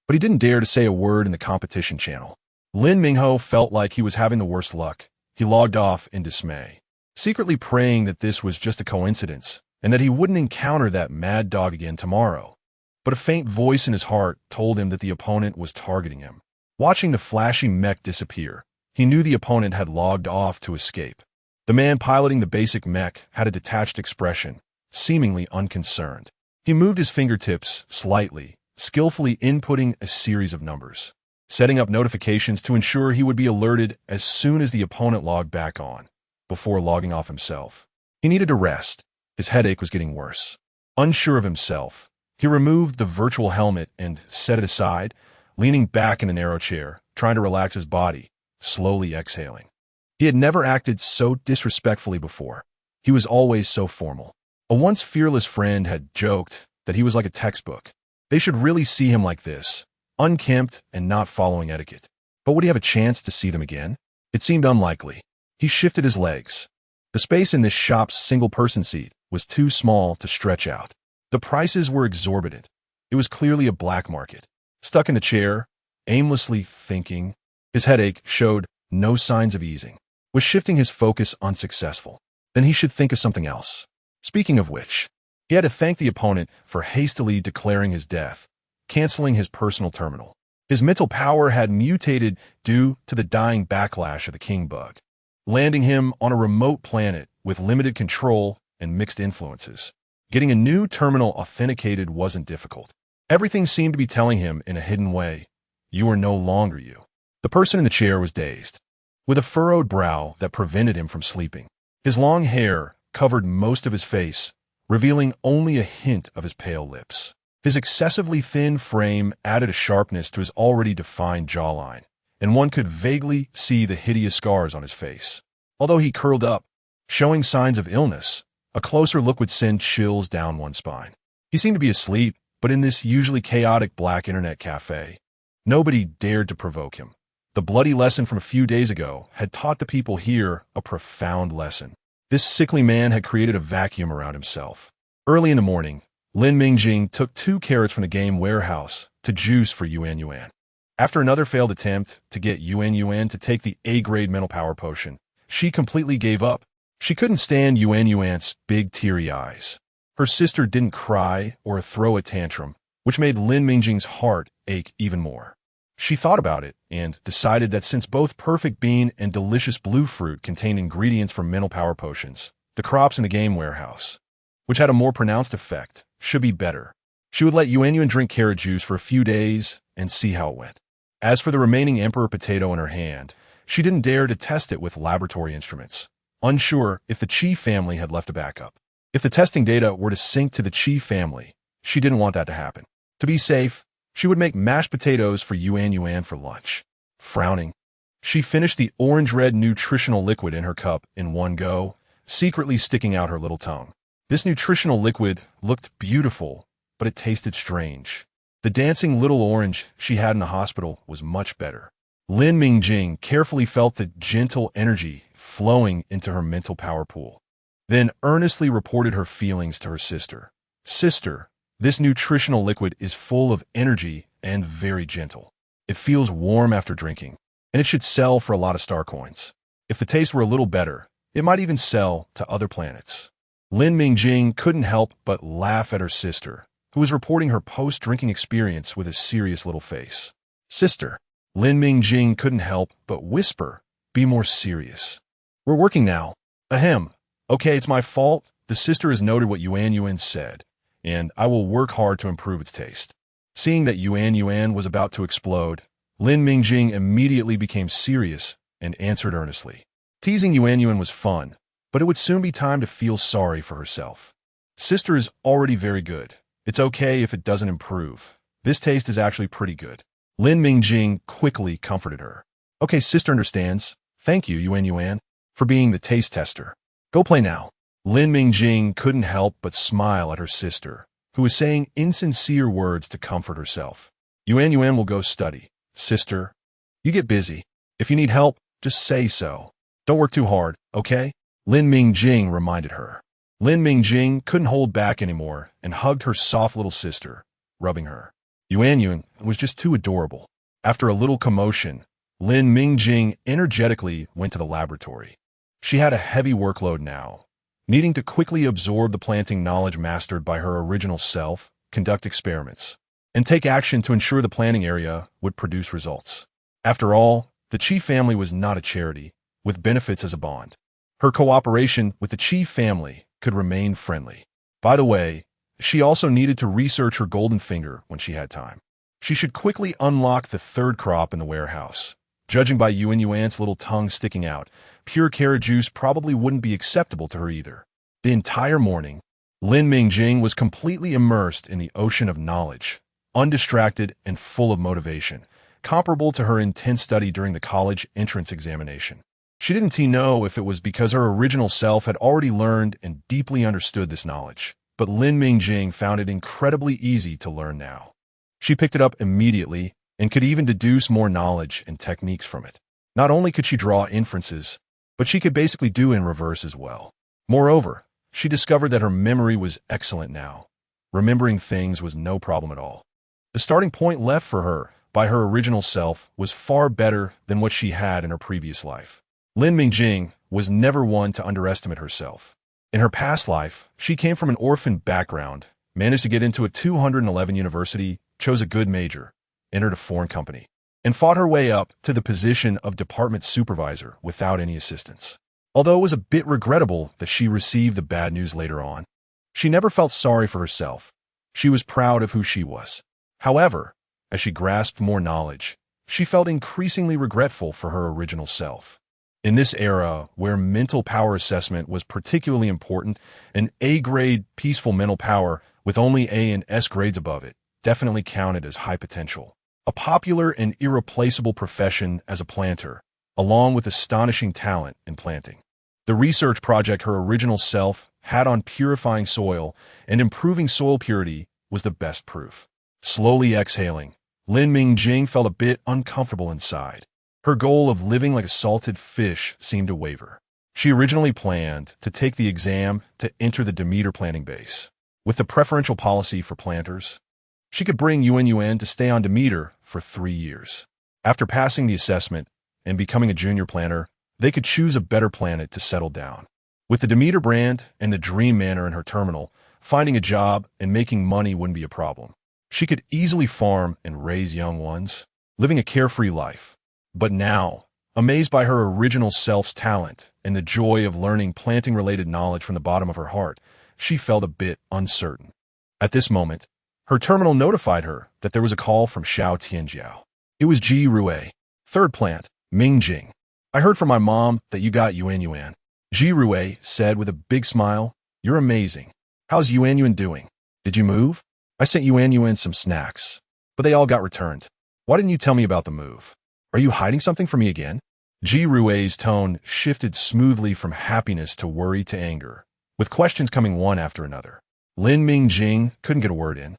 But he didn't dare to say a word in the competition channel. Lin Mingjing felt like he was having the worst luck. He logged off in dismay, secretly praying that this was just a coincidence and that he wouldn't encounter that mad dog again tomorrow. But a faint voice in his heart told him that the opponent was targeting him. Watching the flashy mech disappear, he knew the opponent had logged off to escape. The man piloting the basic mech had a detached expression, seemingly unconcerned. He moved his fingertips slightly, skillfully inputting a series of numbers, setting up notifications to ensure he would be alerted as soon as the opponent logged back on, before logging off himself. He needed to rest. His headache was getting worse. Unsure of himself, he removed the virtual helmet and set it aside, leaning back in a narrow chair, trying to relax his body, slowly exhaling. He had never acted so disrespectfully before. He was always so formal. A once fearless friend had joked that he was like a textbook. They should really see him like this, unkempt and not following etiquette. But would he have a chance to see them again? It seemed unlikely. He shifted his legs. The space in this shop's single-person seat was too small to stretch out. The prices were exorbitant. It was clearly a black market. Stuck in the chair, aimlessly thinking, his headache showed no signs of easing. Was shifting his focus unsuccessful? Then he should think of something else. Speaking of which, he had to thank the opponent for hastily declaring his death, canceling his personal terminal. His mental power had mutated due to the dying backlash of the king bug, landing him on a remote planet with limited control and mixed influences. Getting a new terminal authenticated wasn't difficult. Everything seemed to be telling him in a hidden way, you are no longer you. The person in the chair was dazed, with a furrowed brow that prevented him from sleeping. His long hair covered most of his face, revealing only a hint of his pale lips. His excessively thin frame added a sharpness to his already defined jawline, and one could vaguely see the hideous scars on his face. Although he curled up, showing signs of illness, a closer look would send chills down one's spine. He seemed to be asleep, but in this usually chaotic black internet cafe, nobody dared to provoke him. The bloody lesson from a few days ago had taught the people here a profound lesson. This sickly man had created a vacuum around himself. Early in the morning, Lin Mingjing took 2 carrots from the game warehouse to juice for Yuan. After another failed attempt to get Yuan to take the A-grade mental power potion, she completely gave up. She couldn't stand Yuan's big teary eyes. Her sister didn't cry or throw a tantrum, which made Lin Mingjing's heart ache even more. She thought about it and decided that since both perfect bean and delicious blue fruit contained ingredients for mental power potions, the crops in the game warehouse, which had a more pronounced effect, should be better. She would let Yuan drink carrot juice for a few days and see how it went. As for the remaining emperor potato in her hand, she didn't dare to test it with laboratory instruments, unsure if the Qi family had left a backup. If the testing data were to sync to the Qi family, she didn't want that to happen. To be safe, she would make mashed potatoes for Yuan for lunch. Frowning, she finished the orange-red nutritional liquid in her cup in one go, secretly sticking out her little tongue. This nutritional liquid looked beautiful, but it tasted strange. The dancing little orange she had in the hospital was much better. Lin Mingjing carefully felt the gentle energy flowing into her mental power pool, then earnestly reported her feelings to her sister. Sister, this nutritional liquid is full of energy and very gentle. It feels warm after drinking, and it should sell for a lot of star coins. If the taste were a little better, it might even sell to other planets. Lin Mingjing couldn't help but laugh at her sister, who was reporting her post-drinking experience with a serious little face. Sister, Lin Mingjing couldn't help but whisper, "Be more serious. We're working now." Ahem. "Okay, it's my fault. The sister has noted what Yuan said, and I will work hard to improve its taste." Seeing that Yuan was about to explode, Lin Mingjing immediately became serious and answered earnestly. Teasing Yuan was fun, but it would soon be time to feel sorry for herself. Sister is already very good. It's okay if it doesn't improve. This taste is actually pretty good. Lin Mingjing quickly comforted her. "Okay, sister understands. Thank you, Yuan, for being the taste tester. Go play now." Lin Mingjing couldn't help but smile at her sister, who was saying insincere words to comfort herself. Yuan will go study. Sister, you get busy. If you need help, just say so. Don't work too hard, okay? Lin Mingjing reminded her. Lin Mingjing couldn't hold back anymore and hugged her soft little sister, rubbing her. Yuan was just too adorable. After a little commotion, Lin Mingjing energetically went to the laboratory. She had a heavy workload now, needing to quickly absorb the planting knowledge mastered by her original self, conduct experiments, and take action to ensure the planting area would produce results. After all, the Chi family was not a charity, with benefits as a bond. Her cooperation with the Chi family could remain friendly. By the way, she also needed to research her golden finger when she had time. She should quickly unlock the third crop in the warehouse. Judging by Yuan's little tongue sticking out, pure carrot juice probably wouldn't be acceptable to her either. The entire morning, Lin Mingjing was completely immersed in the ocean of knowledge, undistracted and full of motivation, comparable to her intense study during the college entrance examination. She didn't know if it was because her original self had already learned and deeply understood this knowledge, but Lin Mingjing found it incredibly easy to learn now. She picked it up immediately and could even deduce more knowledge and techniques from it. Not only could she draw inferences, but she could basically do in reverse as well. Moreover, she discovered that her memory was excellent now. Remembering things was no problem at all. The starting point left for her by her original self was far better than what she had in her previous life. Lin Mingjing was never one to underestimate herself. In her past life, she came from an orphan background, managed to get into a 211 university, chose a good major, entered a foreign company, and fought her way up to the position of department supervisor without any assistance. Although it was a bit regrettable that she received the bad news later on, she never felt sorry for herself. She was proud of who she was. However, as she grasped more knowledge, she felt increasingly regretful for her original self. In this era, where mental power assessment was particularly important, an A-grade peaceful mental power with only A and S grades above it definitely counted as high potential. A popular and irreplaceable profession as a planter, along with astonishing talent in planting. The research project her original self had on purifying soil and improving soil purity was the best proof. Slowly exhaling, Lin Mingjing felt a bit uncomfortable inside. Her goal of living like a salted fish seemed to waver. She originally planned to take the exam to enter the Demeter planting base. With the preferential policy for planters, she could bring Yuan to stay on Demeter for 3 years. After passing the assessment and becoming a junior planter, they could choose a better planet to settle down. With the Demeter brand and the Dream Manor in her terminal, finding a job and making money wouldn't be a problem. She could easily farm and raise young ones, living a carefree life. But now, amazed by her original self's talent and the joy of learning planting-related knowledge from the bottom of her heart, she felt a bit uncertain. At this moment, her terminal notified her that there was a call from Xiao Tianjiao. It was Ji Rui, third plant, Mingjing. "I heard from my mom that you got Yuan. Ji Rui said with a big smile, "You're amazing. How's Yuan doing? Did you move? I sent Yuan some snacks, but they all got returned. Why didn't you tell me about the move? Are you hiding something from me again?" Ji Rui's tone shifted smoothly from happiness to worry to anger, with questions coming one after another. Lin Mingjing couldn't get a word in,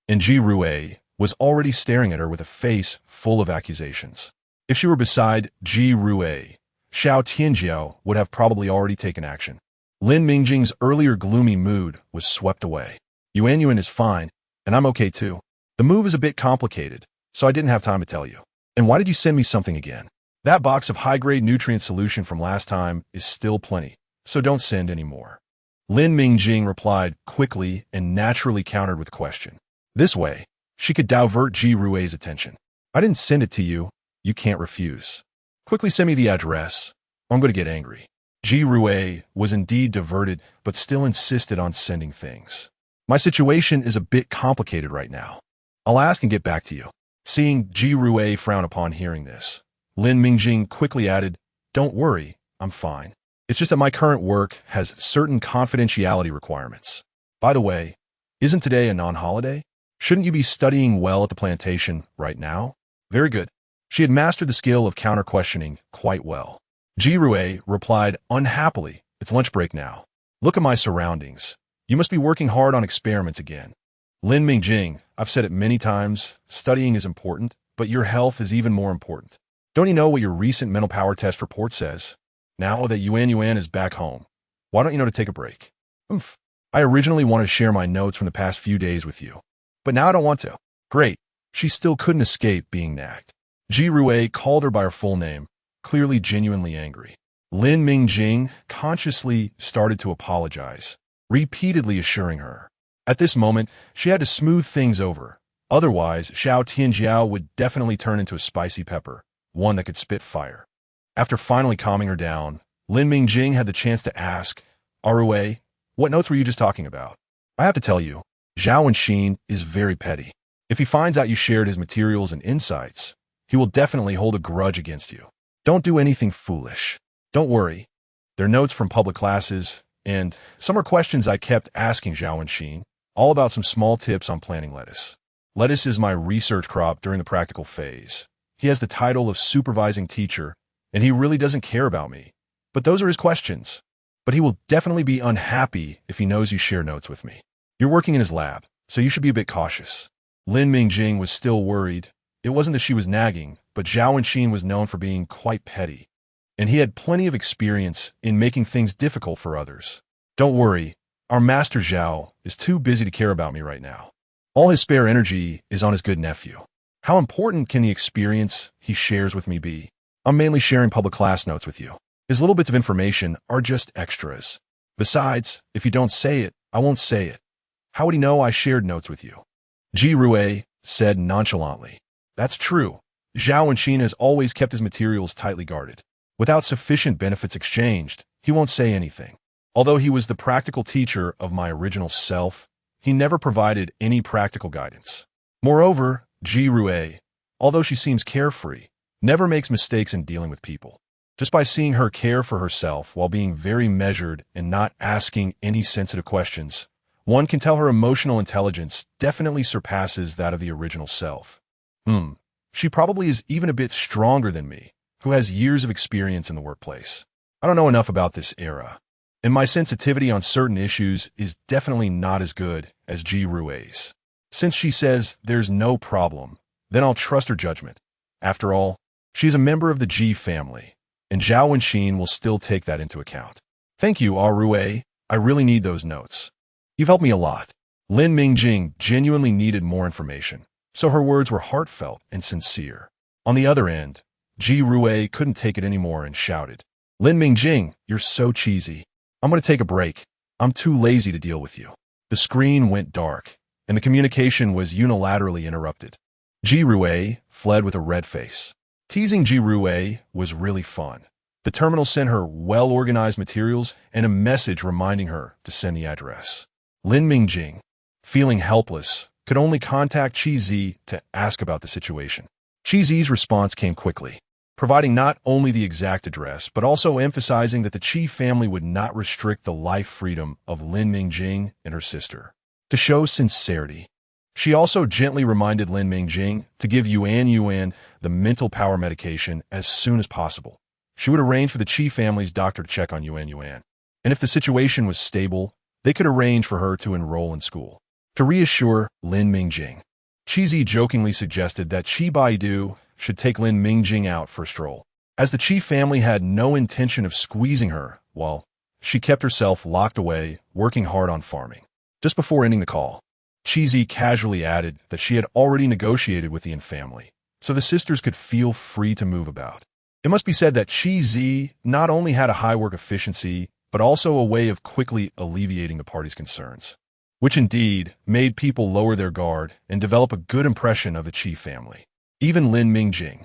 and Ji Rui was already staring at her with a face full of accusations. If she were beside Ji Rui, Xiao Tianjiao would have probably already taken action. Lin Mingjing's earlier gloomy mood was swept away. Yuan is fine, and I'm okay too. The move is a bit complicated, so I didn't have time to tell you. And why did you send me something again? That box of high-grade nutrient solution from last time is still plenty, so don't send any more. Lin Mingjing replied quickly and naturally countered with a question. This way, she could divert Ji Rui's attention. I didn't send it to you. You can't refuse. Quickly send me the address, or I'm going to get angry. Ji Rui was indeed diverted, but still insisted on sending things. My situation is a bit complicated right now. I'll ask and get back to you. Seeing Ji Rui frown upon hearing this, Lin Mingjing quickly added, Don't worry, I'm fine. It's just that my current work has certain confidentiality requirements. By the way, isn't today a non-holiday? Shouldn't you be studying well at the plantation right now? Very good. She had mastered the skill of counter-questioning quite well. Ji Rui replied unhappily, It's lunch break now. Look at my surroundings. You must be working hard on experiments again. Lin Mingjing, I've said it many times, studying is important, but your health is even more important. Don't you know what your recent mental power test report says? Now that Yuan is back home, why don't you know to take a break? I originally wanted to share my notes from the past few days with you, but now I don't want to. Great. She still couldn't escape being nagged. Ji Rui called her by her full name, clearly genuinely angry. Lin Mingjing consciously started to apologize, repeatedly assuring her. At this moment, she had to smooth things over. Otherwise, Xiao Tianjiao would definitely turn into a spicy pepper, one that could spit fire. After finally calming her down, Lin Mingjing had the chance to ask, Rui, what notes were you just talking about? I have to tell you, Zhao Wenxin is very petty. If he finds out you shared his materials and insights, he will definitely hold a grudge against you. Don't do anything foolish. Don't worry. They're notes from public classes, and some are questions I kept asking Zhao Wenxin, all about some small tips on planting lettuce. Lettuce is my research crop during the practical phase. He has the title of supervising teacher, and he really doesn't care about me. But those are his questions. But he will definitely be unhappy if he knows you share notes with me. You're working in his lab, so you should be a bit cautious. Lin Mingjing was still worried. It wasn't that she was nagging, but Zhao Wenxin was known for being quite petty, and he had plenty of experience in making things difficult for others. Don't worry, our master Zhao is too busy to care about me right now. All his spare energy is on his good nephew. How important can the experience he shares with me be? I'm mainly sharing public class notes with you. His little bits of information are just extras. Besides, if you don't say it, I won't say it. How would he know I shared notes with you? Ji Rui said nonchalantly. That's true. Zhao Wenxin has always kept his materials tightly guarded. Without sufficient benefits exchanged, he won't say anything. Although he was the practical teacher of my original self, he never provided any practical guidance. Moreover, Ji Rui, although she seems carefree, never makes mistakes in dealing with people. Just by seeing her care for herself while being very measured and not asking any sensitive questions, one can tell her emotional intelligence definitely surpasses that of the original self. She probably is even a bit stronger than me, who has years of experience in the workplace. I don't know enough about this era, and my sensitivity on certain issues is definitely not as good as Ji Rui's. Since she says there's no problem, then I'll trust her judgment. After all, she's a member of the Ji family, and Zhao Wenxin will still take that into account. Thank you, Rui. I really need those notes. You've helped me a lot. Lin Mingjing genuinely needed more information, so her words were heartfelt and sincere. On the other end, Ji Rui couldn't take it anymore and shouted, Lin Mingjing, you're so cheesy. I'm going to take a break. I'm too lazy to deal with you. The screen went dark, and the communication was unilaterally interrupted. Ji Rui fled with a red face. Teasing Ji Rui was really fun. The terminal sent her well-organized materials and a message reminding her to send the address. Lin Mingjing, feeling helpless, could only contact Qi Zi to ask about the situation. Qi Zi's response came quickly, providing not only the exact address, but also emphasizing that the Qi family would not restrict the life freedom of Lin Mingjing and her sister. To show sincerity, she also gently reminded Lin Mingjing to give Yuan the mental power medication as soon as possible. She would arrange for the Qi family's doctor to check on Yuan, and if the situation was stable, they could arrange for her to enroll in school. To reassure Lin Mingjing, Qi Zi jokingly suggested that Qi Baidu should take Lin Mingjing out for a stroll, as the Qi family had no intention of squeezing her while she kept herself locked away, working hard on farming. Just before ending the call, Qi Zi casually added that she had already negotiated with the Yin family, so the sisters could feel free to move about. It must be said that Qi Zi not only had a high work efficiency, but also a way of quickly alleviating the party's concerns. which indeed made people lower their guard and develop a good impression of the Qi family. Even Lin Mingjing,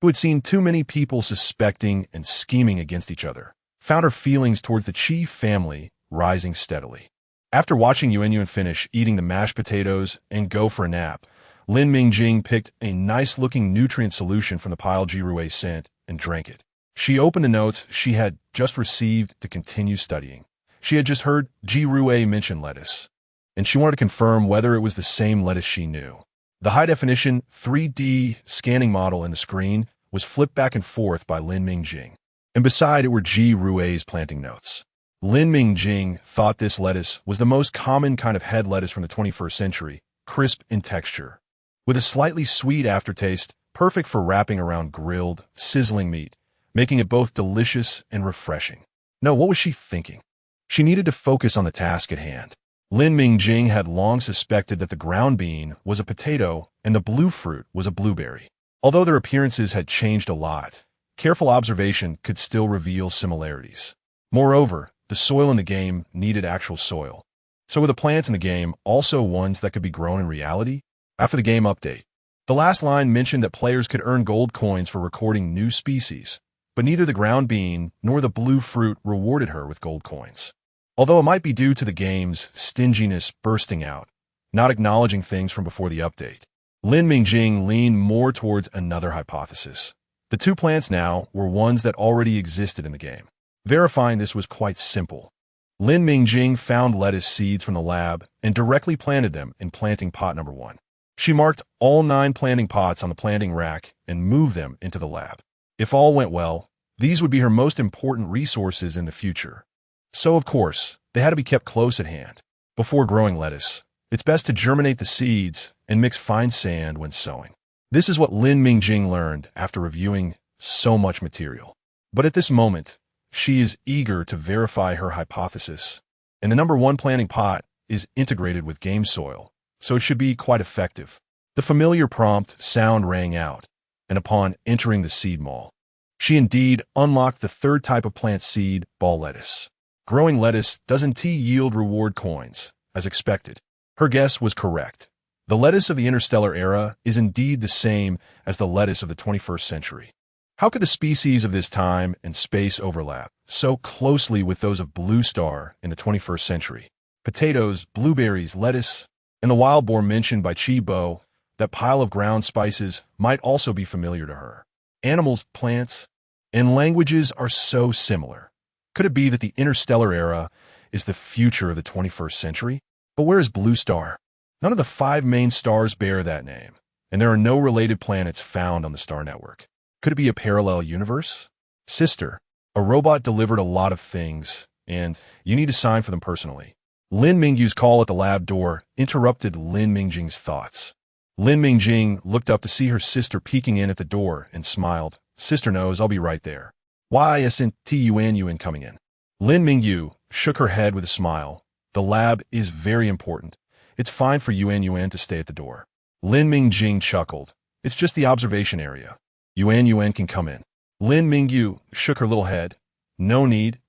who had seen too many people suspecting and scheming against each other, found her feelings towards the Qi family rising steadily. After watching Yuan finish eating the mashed potatoes and go for a nap, Lin Mingjing picked a nice-looking nutrient solution from the pile Jirue sent and drank it. She opened the notes she had just received to continue studying. She had just heard Jirue mention lettuce, and she wanted to confirm whether it was the same lettuce she knew. The high-definition 3D scanning model in the screen was flipped back and forth by Lin Mingjing, and beside it were Jirue's planting notes. Lin Mingjing thought this lettuce was the most common kind of head lettuce from the 21st century, crisp in texture, with a slightly sweet aftertaste, perfect for wrapping around grilled, sizzling meat, making it both delicious and refreshing. No, what was she thinking? She needed to focus on the task at hand. Lin Mingjing had long suspected that the ground bean was a potato and the blue fruit was a blueberry. Although their appearances had changed a lot, careful observation could still reveal similarities. Moreover, the soil in the game needed actual soil. So were the plants in the game also ones that could be grown in reality? After the game update, the last line mentioned that players could earn gold coins for recording new species, but neither the ground bean nor the blue fruit rewarded her with gold coins. Although it might be due to the game's stinginess bursting out, not acknowledging things from before the update, Lin Mingjing leaned more towards another hypothesis. The two plants now were ones that already existed in the game. Verifying this was quite simple. Lin Mingjing found lettuce seeds from the lab and directly planted them in planting pot number 1. She marked all 9 planting pots on the planting rack and moved them into the lab. If all went well, these would be her most important resources in the future. So, of course, they had to be kept close at hand. Before growing lettuce, it's best to germinate the seeds and mix fine sand when sowing. This is what Lin Mingjing learned after reviewing so much material. But at this moment, she is eager to verify her hypothesis, and the number 1 planting pot is integrated with game soil, so it should be quite effective. The familiar prompt sound rang out, and upon entering the seed mall, she indeed unlocked the 3rd type of plant seed, ball lettuce. Growing lettuce doesn't yield reward coins, as expected. Her guess was correct. The lettuce of the interstellar era is indeed the same as the lettuce of the 21st century. How could the species of this time and space overlap so closely with those of Blue Star in the 21st century? Potatoes, blueberries, lettuce, and the wild boar mentioned by Chi Bo, that pile of ground spices, might also be familiar to her. Animals, plants, and languages are so similar. Could it be that the interstellar era is the future of the 21st century? But where is Blue Star? None of the 5 main stars bear that name, and there are no related planets found on the star network. Could it be a parallel universe? Sister, a robot delivered a lot of things, and you need to sign for them personally. Lin Mingyu's call at the lab door interrupted Lin Mingjing's thoughts. Lin Mingjing looked up to see her sister peeking in at the door and smiled. Sister knows I'll be right there. Why isn't Yuan coming in? Lin Mingyu shook her head with a smile. The lab is very important. It's fine for Yuan to stay at the door. Lin Mingjing chuckled. It's just the observation area. Yuan can come in. Lin Mingyu shook her little head. No need.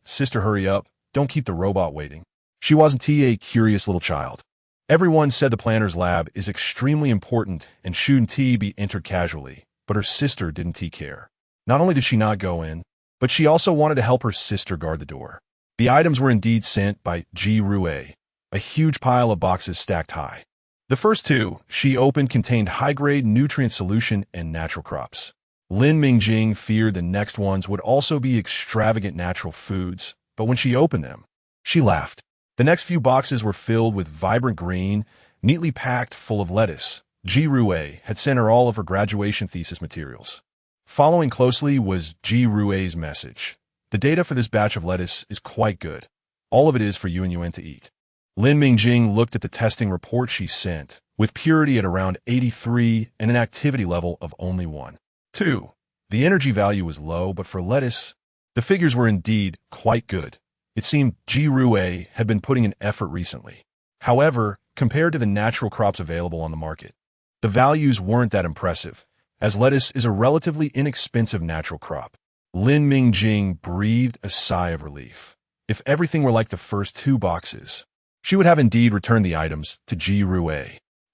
Sister, hurry up. Don't keep the robot waiting. She wasn't a curious little child. Everyone said the planner's lab is extremely important and shouldn't be entered casually, but her sister didn't care. Not only did she not go in, but she also wanted to help her sister guard the door. The items were indeed sent by Jirue, a huge pile of boxes stacked high. The first 2 she opened contained high-grade nutrient solution and natural crops. Lin Mingjing feared the next ones would also be extravagant natural foods, but when she opened them, she laughed. The next few boxes were filled with vibrant green, neatly packed full of lettuce. Jirue had sent her all of her graduation thesis materials. Following closely was Jirue's message. The data for this batch of lettuce is quite good. All of it is for Yuan to eat. Lin Mingjing looked at the testing report she sent, with purity at around 83 and an activity level of only 1. 2. The energy value was low, but for lettuce, the figures were indeed quite good. It seemed Jirue had been putting in effort recently. However, compared to the natural crops available on the market, the values weren't that impressive, as lettuce is a relatively inexpensive natural crop. Lin Mingjing breathed a sigh of relief. If everything were like the first 2 boxes, She would have indeed returned the items to Ji Rue.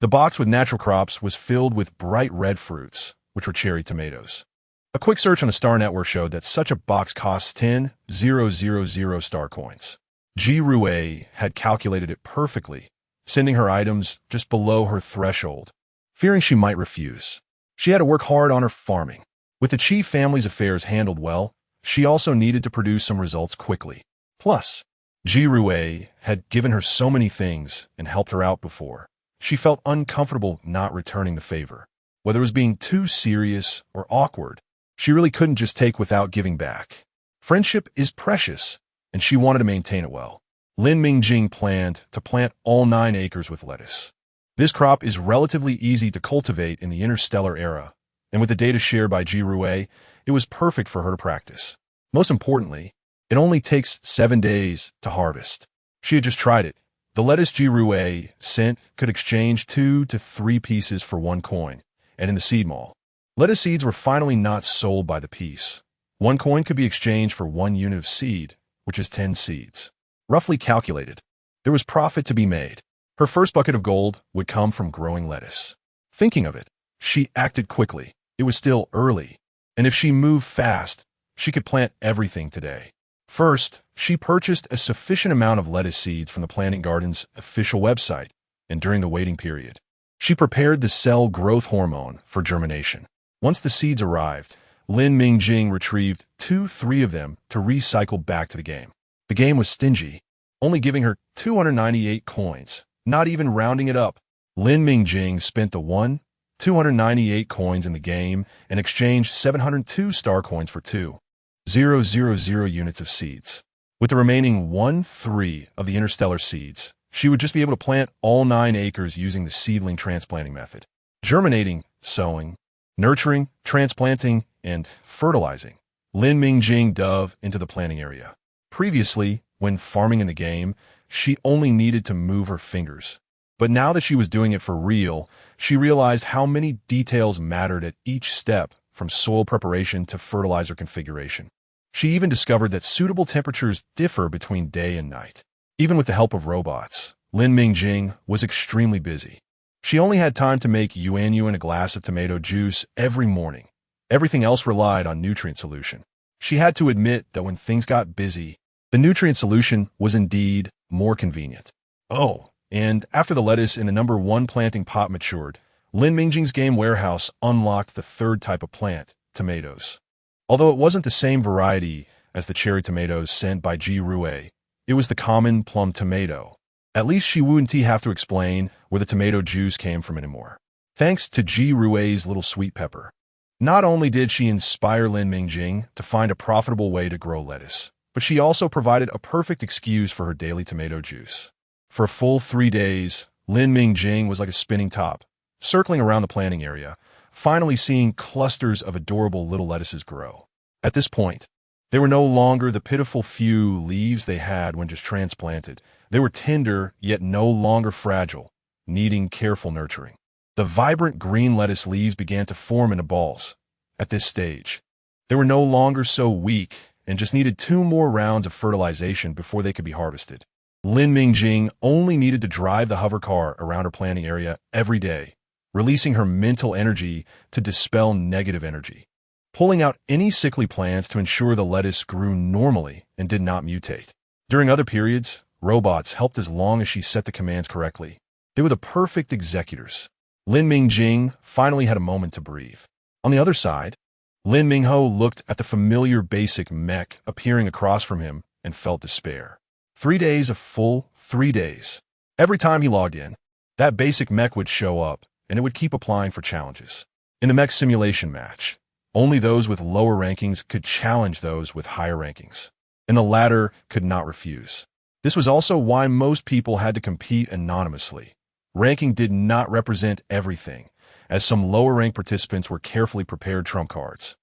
The box with natural crops was filled with bright red fruits, which were cherry tomatoes. A quick search on the Star Network showed that such a box costs 10,000 star coins. Ji Rue had calculated it perfectly, sending her items just below her threshold, fearing she might refuse. She had to work hard on her farming. With the Chi family's affairs handled well, she also needed to produce some results quickly. Plus, Ji Rue had given her so many things and helped her out before. She felt uncomfortable not returning the favor. Whether it was being too serious or awkward, she really couldn't just take without giving back. Friendship is precious, and she wanted to maintain it well. Lin Mingjing planned to plant all 9 acres with lettuce. This crop is relatively easy to cultivate in the interstellar era, and with the data shared by Ji Rue, it was perfect for her to practice. Most importantly, it only takes 7 days to harvest. She had just tried it. The lettuce Ji Rue sent could exchange 2 to 3 pieces for 1 coin, and in the seed mall, lettuce seeds were finally not sold by the piece. 1 coin could be exchanged for 1 unit of seed, which is 10 seeds. Roughly calculated, there was profit to be made. Her first bucket of gold would come from growing lettuce. Thinking of it, she acted quickly. It was still early, and if she moved fast, she could plant everything today. First, she purchased a sufficient amount of lettuce seeds from the Planting Garden's official website, and during the waiting period, she prepared the cell growth hormone for germination. Once the seeds arrived, Lin Mingjing retrieved 2-3 of them to recycle back to the game. The game was stingy, only giving her 298 coins, not even rounding it up. Lin Mingjing spent the 298 coins in the game and exchanged 702 star coins for 2,000 units of seeds. With the remaining 1-3 of the interstellar seeds, she would just be able to plant all 9 acres using the seedling transplanting method. Germinating, sowing, nurturing, transplanting, and fertilizing. Lin Mingjing dove into the planting area. Previously, when farming in the game, she only needed to move her fingers. But now that she was doing it for real, she realized how many details mattered at each step, from soil preparation to fertilizer configuration. She even discovered that suitable temperatures differ between day and night. Even with the help of robots, Lin Mingjing was extremely busy. She only had time to make Yuan a glass of tomato juice every morning. Everything else relied on nutrient solution. She had to admit that when things got busy, the nutrient solution was indeed more convenient. Oh, and after the lettuce in the number 1 planting pot matured, Lin Mingjing's game warehouse unlocked the 3rd type of plant, tomatoes. Although it wasn't the same variety as the cherry tomatoes sent by Ji Rue, it was the common plum tomato. At least she wouldn't have to explain where the tomato juice came from anymore. Thanks to Ji Rue's little sweet pepper. Not only did she inspire Lin Mingjing to find a profitable way to grow lettuce, but she also provided a perfect excuse for her daily tomato juice. For a full 3 days, Lin Mingjing was like a spinning top, circling around the planting area, finally seeing clusters of adorable little lettuces grow. At this point, they were no longer the pitiful few leaves they had when just transplanted. They were tender, yet no longer fragile, needing careful nurturing. The vibrant green lettuce leaves began to form into balls. At this stage, they were no longer so weak and just needed 2 more rounds of fertilization before they could be harvested. Lin Mingjing only needed to drive the hover car around her planting area every day, releasing her mental energy to dispel negative energy, pulling out any sickly plants to ensure the lettuce grew normally and did not mutate. During other periods, robots helped as long as she set the commands correctly. They were the perfect executors. Lin Mingjing finally had a moment to breathe. On the other side, Lin Mingho looked at the familiar basic mech appearing across from him and felt despair. 3 days, a full 3 days. Every time he logged in, that basic mech would show up, and it would keep applying for challenges. In the mech simulation match, only those with lower rankings could challenge those with higher rankings, and the latter could not refuse. This was also why most people had to compete anonymously. Ranking did not represent everything, as some lower-ranked participants were carefully prepared trump cards,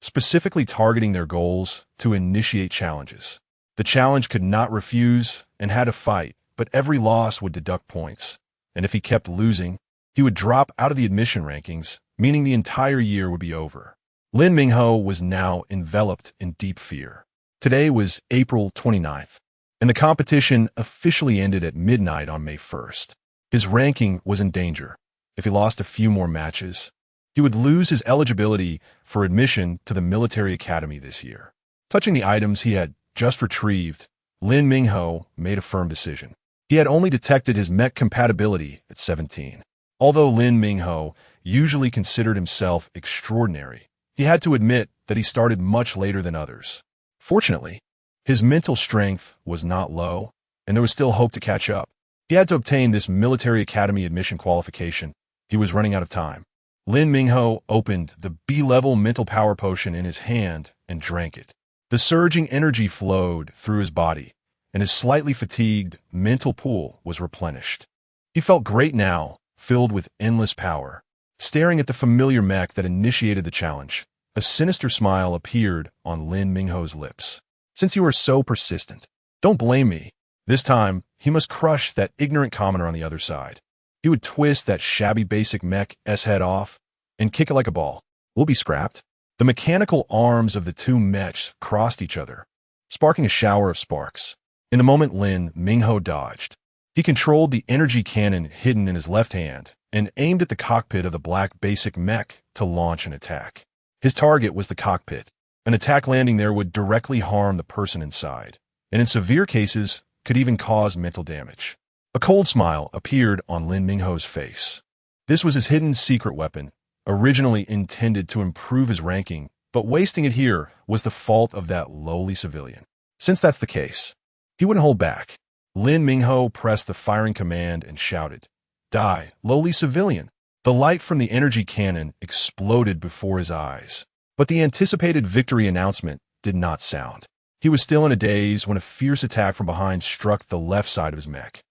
specifically targeting their goals to initiate challenges. The challenge could not refuse and had to fight, but every loss would deduct points, and if he kept losing, he would drop out of the admission rankings, meaning the entire year would be over. Lin Mingho was now enveloped in deep fear. Today was April 29th. and the competition officially ended at midnight on May 1st. His ranking was in danger. If he lost a few more matches, he would lose his eligibility for admission to the military academy this year. Touching the items he had just retrieved, Lin Mingjing made a firm decision. He had only detected his mech compatibility at 17. Although Lin Mingjing usually considered himself extraordinary, he had to admit that he started much later than others. Fortunately, his mental strength was not low, and there was still hope to catch up. He had to obtain this military academy admission qualification. He was running out of time. Lin Mingjing opened the B-level mental power potion in his hand and drank it. The surging energy flowed through his body, and his slightly fatigued mental pool was replenished. He felt great now, filled with endless power. Staring at the familiar mech that initiated the challenge, a sinister smile appeared on Lin Mingjing's lips. Since you are so persistent, don't blame me. This time, he must crush that ignorant commoner on the other side. He would twist that shabby basic mech's head off and kick it like a ball. We'll be scrapped. The mechanical arms of the two mechs crossed each other, sparking a shower of sparks. In the moment, Lin Mingjing dodged. He controlled the energy cannon hidden in his left hand and aimed at the cockpit of the black basic mech to launch an attack. His target was the cockpit. An attack landing there would directly harm the person inside, and in severe cases, could even cause mental damage. A cold smile appeared on Lin Mingjing's face. This was his hidden secret weapon, originally intended to improve his ranking, but wasting it here was the fault of that lowly civilian. Since that's the case, he wouldn't hold back. Lin Mingjing pressed the firing command and shouted, "Die, lowly civilian!" The light from the energy cannon exploded before his eyes. But the anticipated victory announcement did not sound. He was still in a daze when a fierce attack from behind struck the left side of his mech,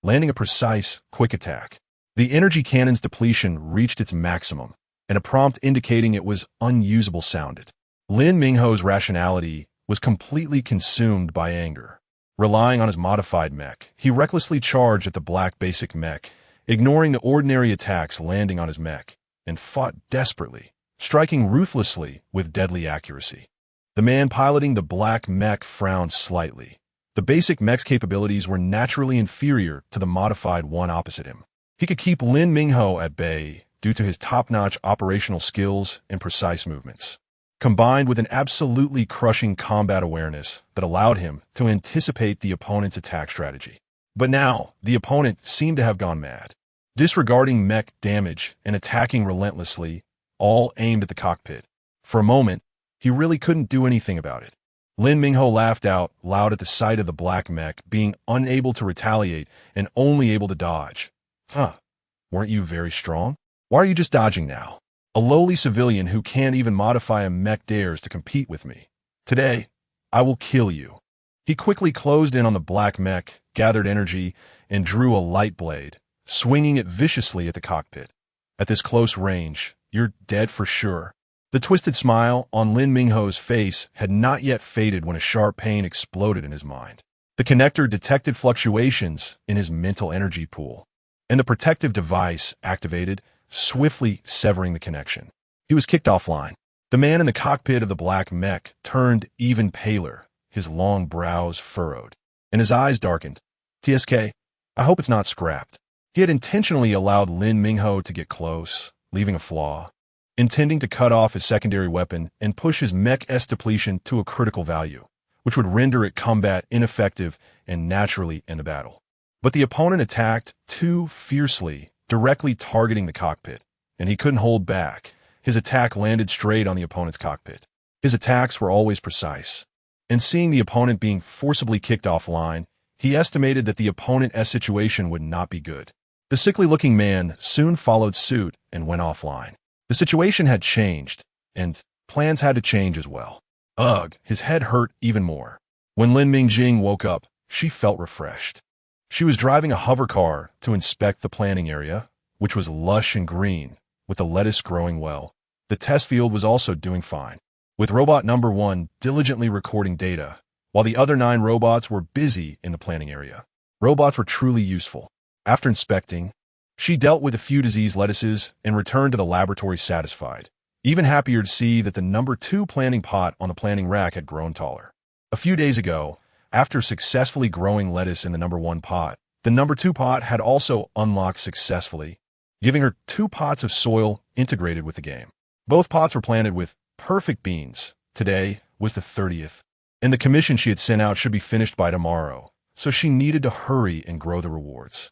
landing a precise, quick attack. The energy cannon's depletion reached its maximum, and a prompt indicating it was unusable sounded. Lin Mingjing's rationality was completely consumed by anger. Relying on his modified mech, he recklessly charged at the black basic mech, ignoring the ordinary attacks landing on his mech, and fought desperately, striking ruthlessly with deadly accuracy. The man piloting the black mech frowned slightly. The basic mech's capabilities were naturally inferior to the modified one opposite him. He could keep Lin Mingjing at bay due to his top-notch operational skills and precise movements, combined with an absolutely crushing combat awareness that allowed him to anticipate the opponent's attack strategy. But now, the opponent seemed to have gone mad, disregarding mech damage and attacking relentlessly, all aimed at the cockpit. For a moment, he really couldn't do anything about it. Lin Mingjing laughed out loud at the sight of the black mech being unable to retaliate and only able to dodge. Weren't you very strong? Why are you just dodging now? A lowly civilian who can't even modify a mech dares to compete with me. Today, I will kill you. He quickly closed in on the black mech, gathered energy, and drew a light blade, swinging it viciously at the cockpit. At this close range, you're dead for sure. The twisted smile on Lin Mingjing's face had not yet faded when a sharp pain exploded in his mind. The connector detected fluctuations in his mental energy pool, and the protective device activated, swiftly severing the connection. He was kicked offline. The man in the cockpit of the black mech turned even paler, his long brows furrowed, and his eyes darkened. TSK, I hope it's not scrapped. He had intentionally allowed Lin Mingjing to get close, leaving a flaw, intending to cut off his secondary weapon and push his mech's depletion to a critical value, which would render it combat ineffective and naturally end the battle. But the opponent attacked too fiercely, directly targeting the cockpit, and he couldn't hold back. His attack landed straight on the opponent's cockpit. His attacks were always precise, and seeing the opponent being forcibly kicked offline, he estimated that the opponent's situation would not be good. The sickly-looking man soon followed suit and went offline. The situation had changed, and plans had to change as well. Ugh, his head hurt even more. When Lin Mingjing woke up, she felt refreshed. She was driving a hover car to inspect the planning area, which was lush and green, with the lettuce growing well. The test field was also doing fine, with robot number 1 diligently recording data, while the other 9 robots were busy in the planning area. Robots were truly useful. After inspecting, she dealt with a few diseased lettuces and returned to the laboratory satisfied, even happier to see that the number 2 planning pot on the planning rack had grown taller. A few days ago, After successfully growing lettuce in the #1 pot, the #2 pot had also unlocked successfully, giving her 2 pots of soil integrated with the game. Both pots were planted with perfect beans. Today was the 30th, and the commission she had sent out should be finished by tomorrow, so she needed to hurry and grow the rewards.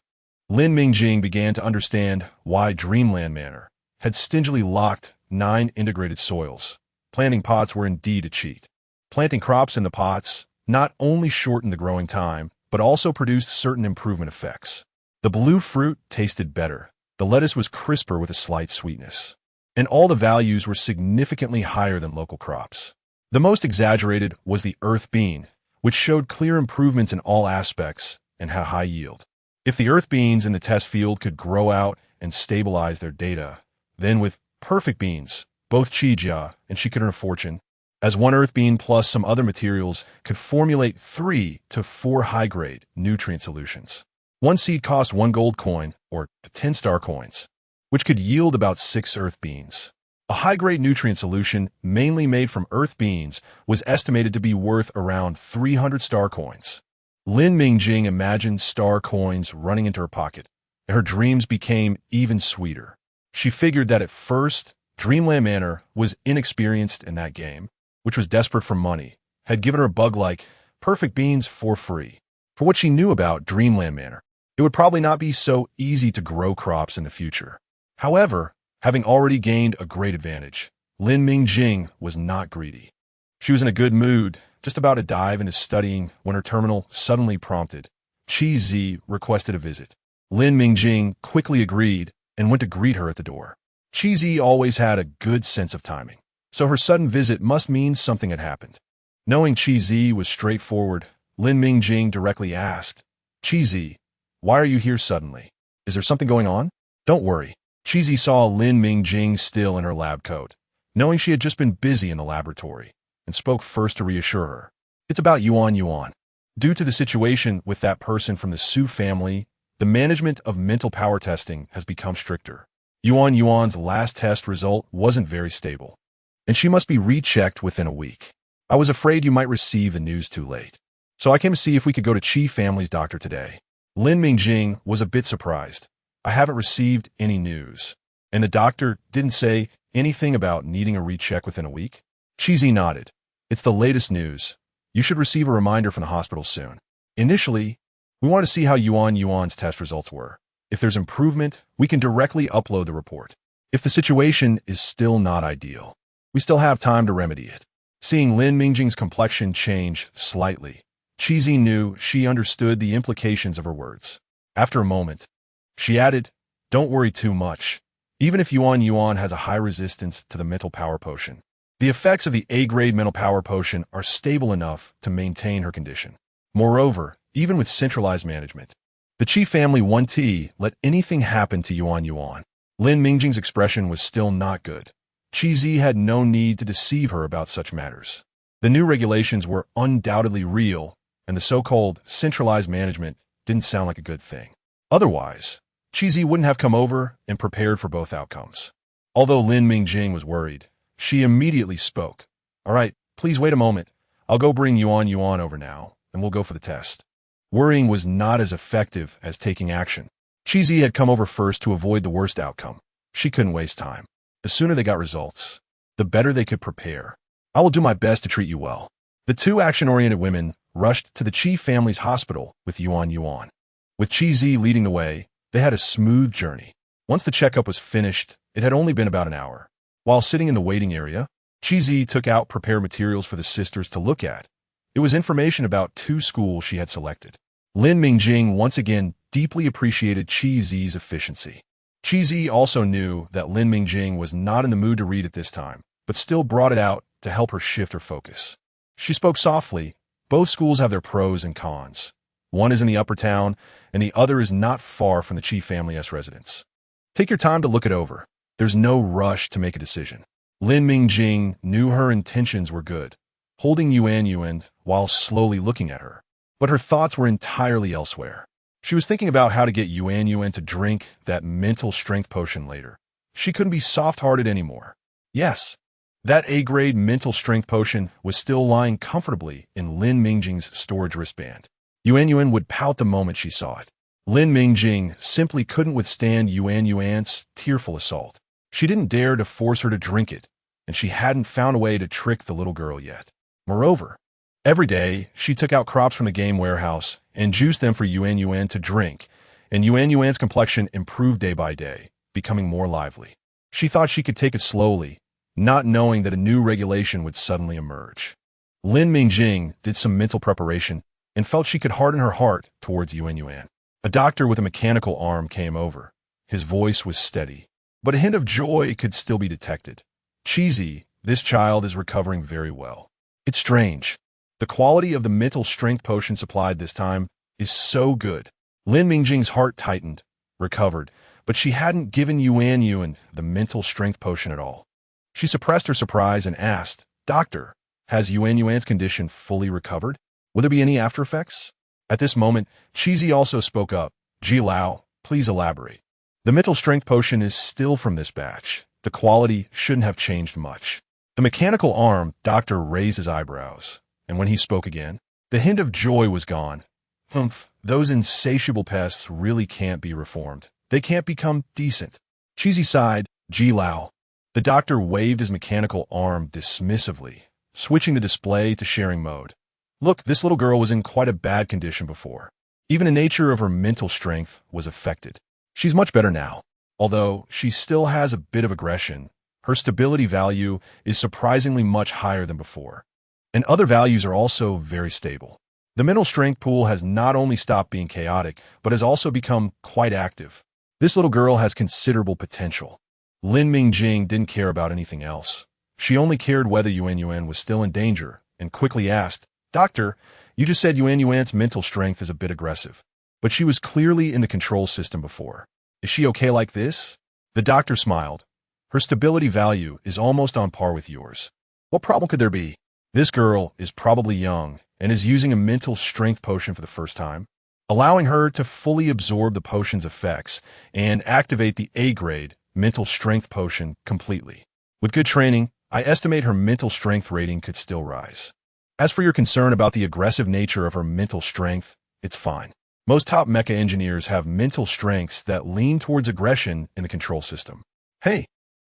Lin Mingjing began to understand why Dreamland Manor had stingily locked 9 integrated soils. Planting pots were indeed a cheat. Planting crops in the pots not only shortened the growing time, but also produced certain improvement effects. The blue fruit tasted better, the lettuce was crisper with a slight sweetness, and all the values were significantly higher than local crops. The most exaggerated was the earth bean, which showed clear improvements in all aspects and had a high yield. If the earth beans in the test field could grow out and stabilize their data, then with perfect beans, both Chijia and she could earn a fortune, as one earth bean plus some other materials could formulate 3 to 4 high-grade nutrient solutions. One seed cost 1 gold coin, or 10 star coins, which could yield about 6 earth beans. A high-grade nutrient solution, mainly made from earth beans, was estimated to be worth around 300 star coins. Lin Mingjing imagined star coins running into her pocket, and her dreams became even sweeter. She figured that at first, Dreamland Manor was inexperienced in that game, which was desperate for money, had given her a bug like perfect beans for free. For what she knew about Dreamland Manor, it would probably not be so easy to grow crops in the future. However, having already gained a great advantage, Lin Mingjing was not greedy. She was in a good mood, just about to dive into studying when her terminal suddenly prompted. Qi Zi requested a visit. Lin Mingjing quickly agreed and went to greet her at the door. Qi Zi always had a good sense of timing, so her sudden visit must mean something had happened. Knowing Qi Zi was straightforward, Lin Mingjing directly asked, "Qi Zi, why are you here suddenly? Is there something going on?" "Don't worry." Qi Zi saw Lin Mingjing still in her lab coat, knowing she had just been busy in the laboratory, and spoke first to reassure her. "It's about Yuan. Due to the situation with that person from the Su family, the management of mental power testing has become stricter. Yuan's last test result wasn't very stable, and she must be rechecked within a week. I was afraid you might receive the news too late, so I came to see if we could go to Qi family's doctor today." Lin Mingjing was a bit surprised. "I haven't received any news, and the doctor didn't say anything about needing a recheck within a week?" Qi Zi nodded. "It's the latest news. You should receive a reminder from the hospital soon. Initially, we want to see how Yuan's test results were. If there's improvement, we can directly upload the report. If the situation is still not ideal, we still have time to remedy it." Seeing Lin Mingjing's complexion change slightly, Qi Zi knew she understood the implications of her words. After a moment, she added, "Don't worry too much. Even if Yuan has a high resistance to the mental power potion, the effects of the A-grade mental power potion are stable enough to maintain her condition. Moreover, even with centralized management, the Qi family won't let anything happen to Yuan." Lin Mingjing's expression was still not good. Qi Zi had no need to deceive her about such matters. The new regulations were undoubtedly real, and the so-called centralized management didn't sound like a good thing. Otherwise, Qi Zi wouldn't have come over and prepared for both outcomes. Although Lin Mingjing was worried, she immediately spoke. "All right, please wait a moment. I'll go bring Yuan over now, and we'll go for the test." Worrying was not as effective as taking action. Qi Zi had come over first to avoid the worst outcome. She couldn't waste time. The sooner they got results, the better they could prepare. "I will do my best to treat you well." The 2 action-oriented women rushed to the Qi family's hospital with Yuan. With Qi Zi leading the way, they had a smooth journey. Once the checkup was finished, it had only been about an hour. While sitting in the waiting area, Qi Zi took out prepared materials for the sisters to look at. It was information about 2 schools she had selected. Lin Mingjing once again deeply appreciated Qi Zi's efficiency. Qi Zi also knew that Lin Mingjing was not in the mood to read at this time, but still brought it out to help her shift her focus. She spoke softly. "Both schools have their pros and cons. One is in the upper town, and the other is not far from the Qi family's residence. Take your time to look it over. There's no rush to make a decision." Lin Mingjing knew her intentions were good, holding Yuan while slowly looking at her. But her thoughts were entirely elsewhere. She was thinking about how to get Yuan to drink that mental strength potion later. She couldn't be soft-hearted anymore. Yes, That A-grade mental strength potion was still lying comfortably in Lin Mingjing's storage wristband. Yuan would pout the moment she saw it. Lin Mingjing simply couldn't withstand Yuan's tearful assault. She didn't dare to force her to drink it, and she hadn't found a way to trick the little girl yet. Moreover, every day she took out crops from the game warehouse and juiced them for Yuan to drink, and Yuan's complexion improved day by day, becoming more lively. She thought she could take it slowly, not knowing that a new regulation would suddenly emerge. Lin Mingjing did some mental preparation and felt she could harden her heart towards Yuan. A doctor with a mechanical arm came over. His voice was steady, but a hint of joy could still be detected. Cheesy, this child is recovering very well. It's strange. The quality of the mental strength potion supplied this time is so good. Lin Mingjing's heart tightened, recovered, but she hadn't given Yuan the mental strength potion at all. She suppressed her surprise and asked, "Doctor, has Yuan's condition fully recovered? Will there be any after effects?" At this moment, Cheesy also spoke up. "Ji Lao, please elaborate." "The mental strength potion is still from this batch. The quality shouldn't have changed much." The mechanical arm doctor raised his eyebrows, and when he spoke again, the hint of joy was gone. "Humph, those insatiable pests really can't be reformed. They can't become decent." Cheesy sighed. "Ji Lao." The doctor waved his mechanical arm dismissively, switching the display to sharing mode. "Look, this little girl was in quite a bad condition before. Even the nature of her mental strength was affected. She's much better now. Although she still has a bit of aggression, her stability value is surprisingly much higher than before. And other values are also very stable. The mental strength pool has not only stopped being chaotic, but has also become quite active. This little girl has considerable potential." Lin Mingjing didn't care about anything else. She only cared whether Yuan was still in danger, and quickly asked, "Doctor, you just said Yuan's mental strength is a bit aggressive, but she was clearly in the control system before. Is she okay like this?" The doctor smiled. "Her stability value is almost on par with yours. What problem could there be? This girl is probably young and is using a mental strength potion for the first time. Allowing her to fully absorb the potion's effects and activate the A-grade mental strength potion completely. With good training, I estimate her mental strength rating could still rise. As for your concern about the aggressive nature of her mental strength, it's fine. Most top mecha engineers have mental strengths that lean towards aggression in the control system. Hey,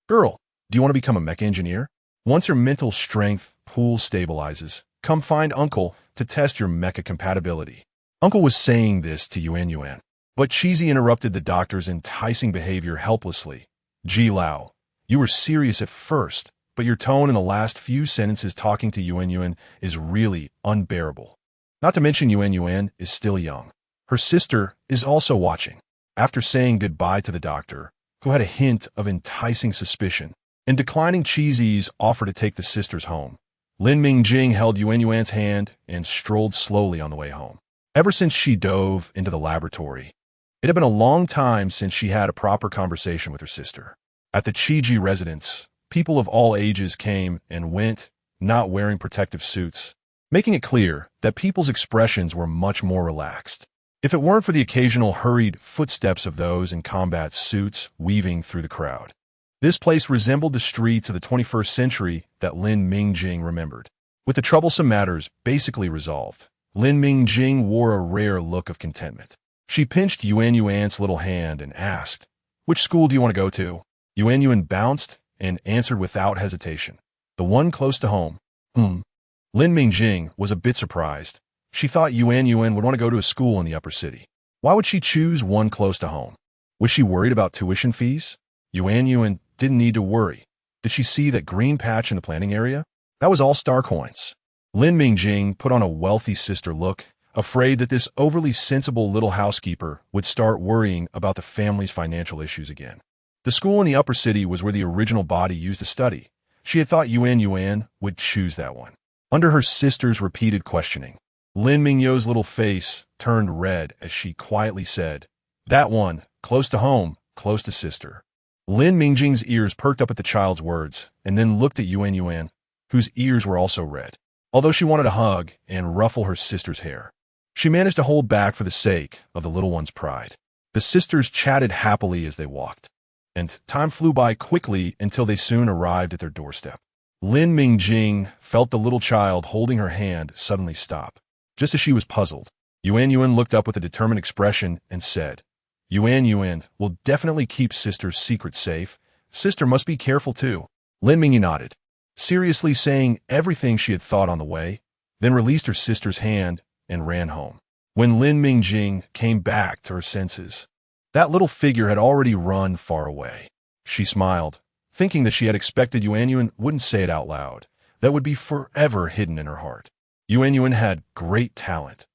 girl, do you want to become a mecha engineer? Once your mental strength pool stabilizes, come find Uncle to test your mecha compatibility." Uncle was saying this to Yuan, but Cheesy interrupted the doctor's enticing behavior helplessly. "Ji Lao, you were serious at first, but your tone in the last few sentences talking to Yuan is really unbearable. Not to mention Yuan is still young. Her sister is also watching." After saying goodbye to the doctor, who had a hint of enticing suspicion, and declining Cheesy's offer to take the sisters home, Lin Mingjing held Yuan's hand and strolled slowly on the way home. Ever since she dove into the laboratory, it had been a long time since she had a proper conversation with her sister. At the Chiji residence, people of all ages came and went, not wearing protective suits, making it clear that people's expressions were much more relaxed. If it weren't for the occasional hurried footsteps of those in combat suits weaving through the crowd, this place resembled the streets of the 21st century that Lin Mingjing remembered. With the troublesome matters basically resolved, Lin Mingjing wore a rare look of contentment. She pinched Yuan's little hand and asked, "Which school do you want to go to?" Yuan bounced and answered without hesitation, "The one close to home." Lin Mingjing was a bit surprised. She thought Yuan would want to go to a school in the upper city. Why would she choose one close to home? Was she worried about tuition fees? Yuan didn't need to worry. Did she see that green patch in the planning area? That was all star coins. Lin Mingjing put on a wealthy sister look, afraid that this overly sensible little housekeeper would start worrying about the family's financial issues again. The school in the upper city was where the original body used to study. She had thought Yuan would choose that one. Under her sister's repeated questioning, Lin Mingying's little face turned red as she quietly said, "That one, close to home, close to sister." Lin Mingjing's ears perked up at the child's words, and then looked at Yuan, whose ears were also red. Although she wanted to hug and ruffle her sister's hair, she managed to hold back for the sake of the little one's pride. The sisters chatted happily as they walked, and time flew by quickly until they soon arrived at their doorstep. Lin Mingjing felt the little child holding her hand suddenly stop. Just as she was puzzled, Yuan looked up with a determined expression and said, Yuan will definitely keep sister's secret safe. Sister must be careful too. Lin Mingjing nodded, seriously saying everything she had thought on the way, then released her sister's hand and ran home. When Lin Mingjing came back to her senses, that little figure had already run far away. She smiled, thinking that she had expected Yuan wouldn't say it out loud. That would be forever hidden in her heart. Yuan had great talent.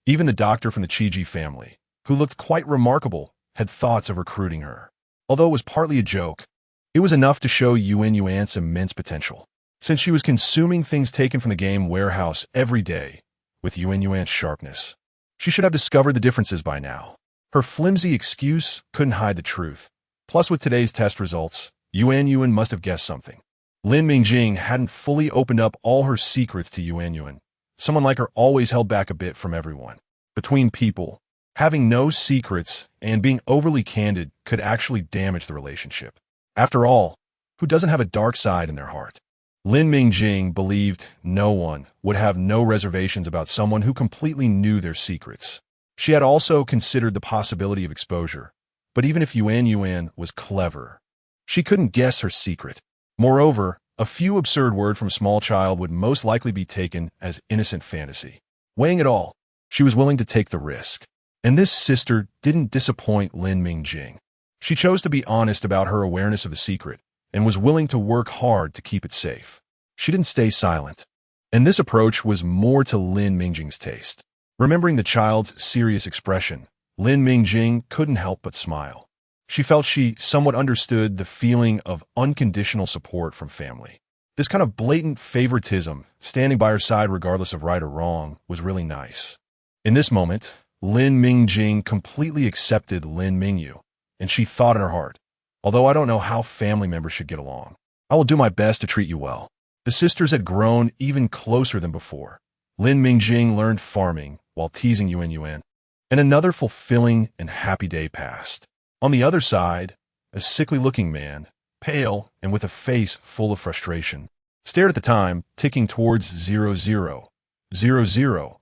Even the doctor from the Qiji family, who looked quite remarkable, had thoughts of recruiting her. Although it was partly a joke, it was enough to show Yuan's immense potential, since she was consuming things taken from the game warehouse every day with Yuan's sharpness. She should have discovered the differences by now. Her flimsy excuse couldn't hide the truth. Plus, with today's test results, Yuan must have guessed something. Lin Mingjing hadn't fully opened up all her secrets to Yuan. Someone like her always held back a bit from everyone. Between people, having no secrets and being overly candid could actually damage the relationship. After all, who doesn't have a dark side in their heart? Lin Mingjing believed no one would have no reservations about someone who completely knew their secrets. She had also considered the possibility of exposure, but even if Yuan was clever, she couldn't guess her secret. Moreover, a few absurd words from a small child would most likely be taken as innocent fantasy. Weighing it all, she was willing to take the risk. And this sister didn't disappoint Lin Mingjing. She chose to be honest about her awareness of the secret and was willing to work hard to keep it safe. She didn't stay silent. And this approach was more to Lin Mingjing's taste. Remembering the child's serious expression, Lin Mingjing couldn't help but smile. She felt she somewhat understood the feeling of unconditional support from family. This kind of blatant favoritism, standing by her side regardless of right or wrong, was really nice. In this moment, Lin Mingjing completely accepted Lin Mingyu, and she thought in her heart, although I don't know how family members should get along, I will do my best to treat you well. The sisters had grown even closer than before. Lin Mingjing learned farming while teasing Yuan, and another fulfilling and happy day passed. On the other side, a sickly-looking man, pale and with a face full of frustration, stared at the time ticking towards 0000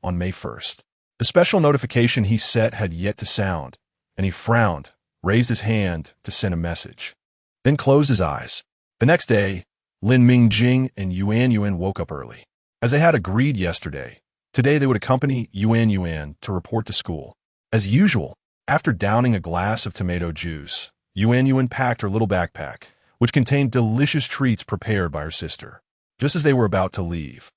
on May 1st. The special notification he set had yet to sound, and he frowned, raised his hand to send a message, then closed his eyes. The next day, Lin Mingjing and Yuan woke up early. As they had agreed yesterday, today they would accompany Yuan to report to school. As usual, after downing a glass of tomato juice, Yuan packed her little backpack, which contained delicious treats prepared by her sister. Just as they were about to leave,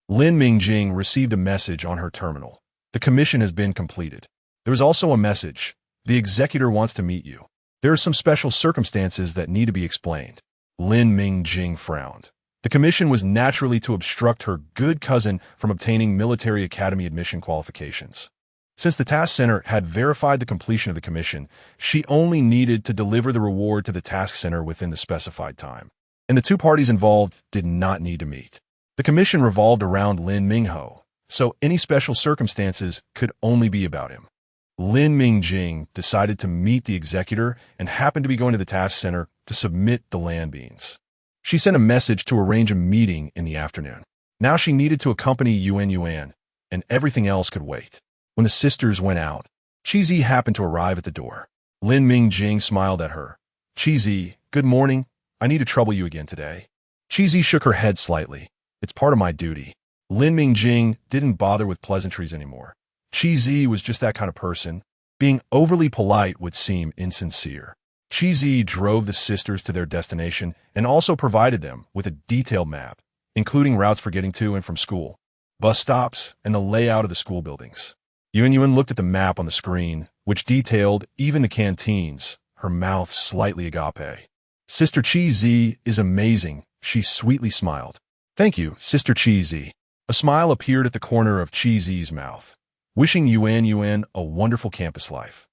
Lin Mingjing received a message on her terminal. The commission has been completed. There was also a message. The executor wants to meet you. There are some special circumstances that need to be explained. Lin Mingjing frowned. The commission was naturally to obstruct her good cousin from obtaining military academy admission qualifications. Since the task center had verified the completion of the commission, she only needed to deliver the reward to the task center within the specified time. And the two parties involved did not need to meet. The commission revolved around Lin Mingho, so any special circumstances could only be about him. Lin Mingjing decided to meet the executor and happened to be going to the task center to submit the land beans. She sent a message to arrange a meeting in the afternoon. Now she needed to accompany Yuan, and everything else could wait. When the sisters went out, Qizi happened to arrive at the door. Lin Mingjing smiled at her. Qizi, good morning. I need to trouble you again today. Qizi shook her head slightly. It's part of my duty. Lin Mingjing didn't bother with pleasantries anymore. Qizi was just that kind of person. Being overly polite would seem insincere. Qizi drove the sisters to their destination and also provided them with a detailed map, including routes for getting to and from school, bus stops, and the layout of the school buildings. Yuan looked at the map on the screen, which detailed even the canteens, her mouth slightly agape. Sister Qizi is amazing, she sweetly smiled. Thank you, Sister Qizi. A smile appeared at the corner of Qizi's mouth, wishing Yuan a wonderful campus life.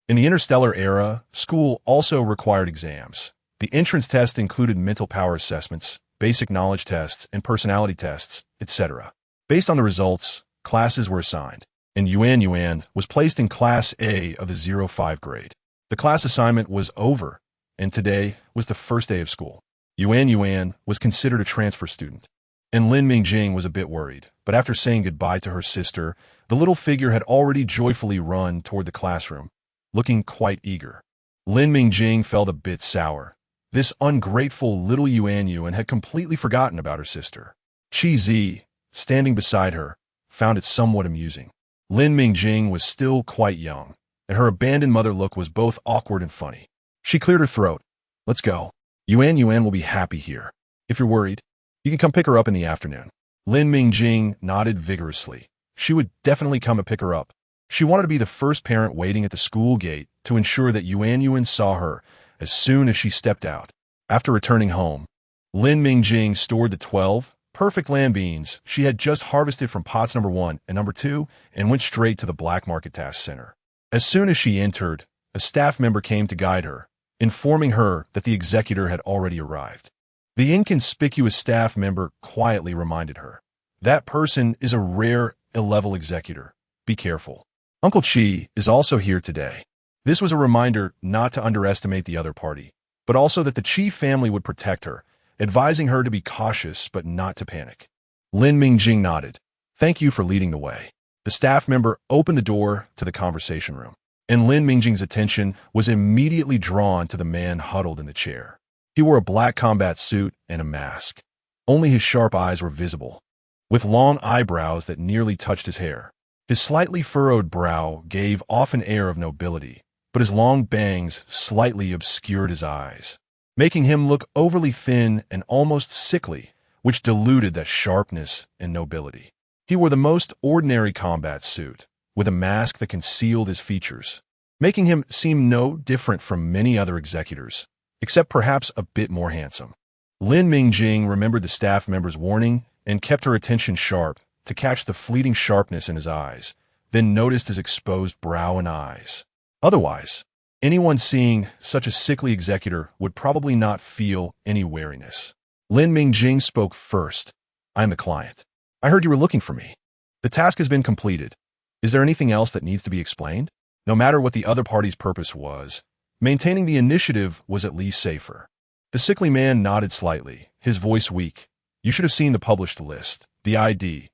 In the interstellar era, school also required exams. The entrance test included mental power assessments, basic knowledge tests, and personality tests, etc. Based on the results, classes were assigned, and Yuan was placed in Class A of the 05 grade. The class assignment was over, and today was the first day of school. Yuan was considered a transfer student, and Lin Mingjing was a bit worried, but after saying goodbye to her sister, the little figure had already joyfully run toward the classroom, looking quite eager. Lin Mingjing felt a bit sour. This ungrateful little Yuan had completely forgotten about her sister. Qi Zi, standing beside her, found it somewhat amusing. Lin Mingjing was still quite young, and her abandoned mother look was both awkward and funny. She cleared her throat. Let's go. Yuan will be happy here. If you're worried, you can come pick her up in the afternoon. Lin Mingjing nodded vigorously. She would definitely come and pick her up. She wanted to be the first parent waiting at the school gate to ensure that Yuan saw her as soon as she stepped out. After returning home, Lin Mingjing stored the 12 perfect land beans she had just harvested from pots number 1 and number 2 and went straight to the black market task center. As soon as she entered, a staff member came to guide her, informing her that the executor had already arrived. The inconspicuous staff member quietly reminded her, "That person is a rare A-level executor. Be careful. Uncle Qi is also here today." This was a reminder not to underestimate the other party, but also that the Qi family would protect her, advising her to be cautious but not to panic. Lin Mingjing nodded. "Thank you for leading the way." The staff member opened the door to the conversation room, and Lin Mingjing's attention was immediately drawn to the man huddled in the chair. He wore a black combat suit and a mask. Only his sharp eyes were visible, with long eyebrows that nearly touched his hair. His slightly furrowed brow gave off an air of nobility, but his long bangs slightly obscured his eyes, making him look overly thin and almost sickly, which diluted that sharpness and nobility. He wore the most ordinary combat suit, with a mask that concealed his features, making him seem no different from many other executors, except perhaps a bit more handsome. Lin Mingjing remembered the staff member's warning and kept her attention sharp to catch the fleeting sharpness in his eyes, then noticed his exposed brow and eyes. Otherwise, anyone seeing such a sickly executor would probably not feel any wariness. Lin Mingjing spoke first. "I am the client. I heard you were looking for me. The task has been completed. Is there anything else that needs to be explained?" No matter what the other party's purpose was, maintaining the initiative was at least safer. The sickly man nodded slightly, his voice weak. "You should have seen the published list. The ID,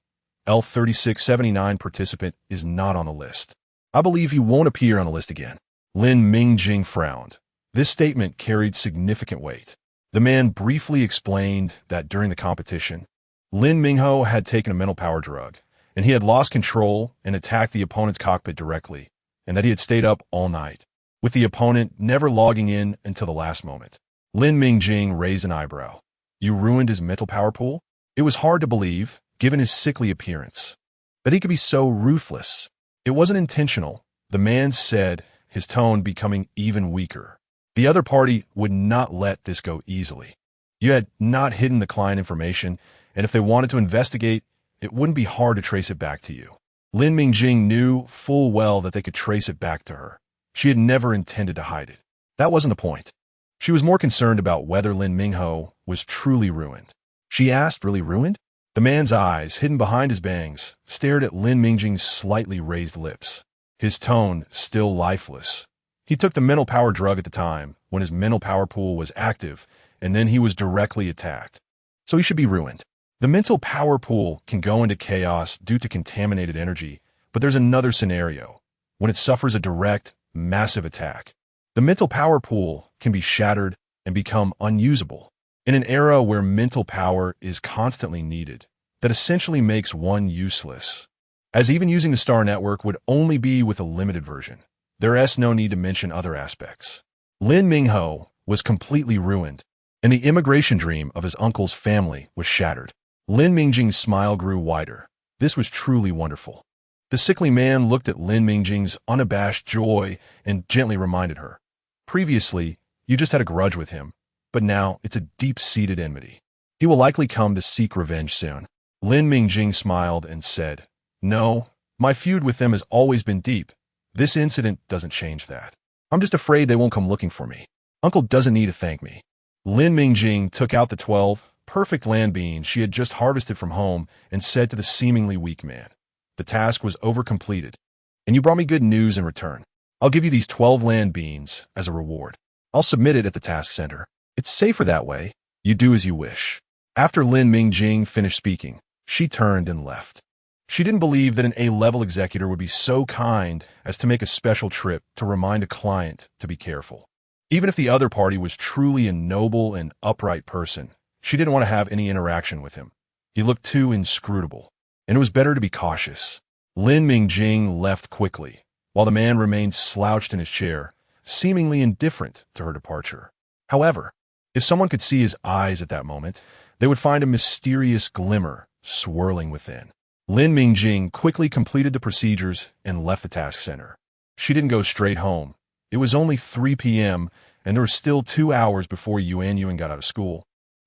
L3679 participant, is not on the list. I believe he won't appear on the list again." Lin Mingjing frowned. This statement carried significant weight. The man briefly explained that during the competition, Lin Mingho had taken a mental power drug, and he had lost control and attacked the opponent's cockpit directly, and that he had stayed up all night, with the opponent never logging in until the last moment. Lin Mingjing raised an eyebrow. "You ruined his mental power pool?" It was hard to believe, given his sickly appearance, that he could be so ruthless. "It wasn't intentional," the man said, his tone becoming even weaker. "The other party would not let this go easily. You had not hidden the client information, and if they wanted to investigate, it wouldn't be hard to trace it back to you." Lin Mingjing knew full well that they could trace it back to her. She had never intended to hide it. That wasn't the point. She was more concerned about whether Lin Mingho was truly ruined. She asked, "Really ruined?" The man's eyes, hidden behind his bangs, stared at Lin Mingjing's slightly raised lips, his tone still lifeless. He took the mental power drug at the time, when his mental power pool was active, and then he was directly attacked. So he should be ruined. The mental power pool can go into chaos due to contaminated energy, but there's another scenario, when it suffers a direct, massive attack. The mental power pool can be shattered and become unusable. In an era where mental power is constantly needed, that essentially makes one useless, as even using the star network would only be with a limited version. There's no need to mention other aspects. Lin Mingho was completely ruined, and the immigration dream of his uncle's family was shattered. Lin Mingjing's smile grew wider. This was truly wonderful. The sickly man looked at Lin Mingjing's unabashed joy and gently reminded her, "Previously, you just had a grudge with him, but now it's a deep-seated enmity. He will likely come to seek revenge soon." Lin Mingjing smiled and said, "No, my feud with them has always been deep. This incident doesn't change that. I'm just afraid they won't come looking for me. Uncle doesn't need to thank me." Lin Mingjing took out the 12 perfect land beans she had just harvested from home and said to the seemingly weak man, "The task was over-completed, and you brought me good news in return. I'll give you these 12 land beans as a reward. I'll submit it at the task center. It's safer that way." You do as you wish. After Lin Mingjing finished speaking, she turned and left. She didn't believe that an A-level executor would be so kind as to make a special trip to remind a client to be careful. Even if the other party was truly a noble and upright person, she didn't want to have any interaction with him. He looked too inscrutable, and it was better to be cautious. Lin Mingjing left quickly, while the man remained slouched in his chair, seemingly indifferent to her departure. However, if someone could see his eyes at that moment, they would find a mysterious glimmer swirling within. Lin Mingjing quickly completed the procedures and left the task center. She didn't go straight home. It was only 3 p.m., and there were still 2 hours before Yuan got out of school.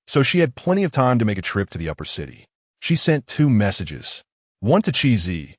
So she had plenty of time to make a trip to the upper city. She sent 2 messages. One to Chi Zi.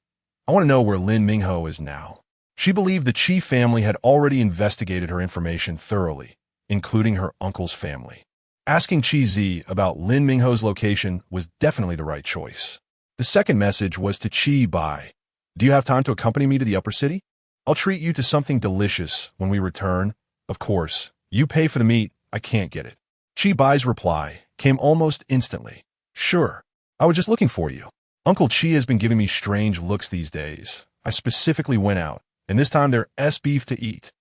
I want to know where Lin Mingho is now. She believed the Chi family had already investigated her information thoroughly, including her uncle's family. Asking Chi Zi about Lin Mingho's location was definitely the right choice. The second message was to Chi Bai. Do you have time to accompany me to the upper city? I'll treat you to something delicious when we return. Of course, you pay for the meat, I can't get it. Chi Bai's reply came almost instantly. Sure, I was just looking for you. Uncle Chi has been giving me strange looks these days. I specifically went out, and this time there's beef to eat.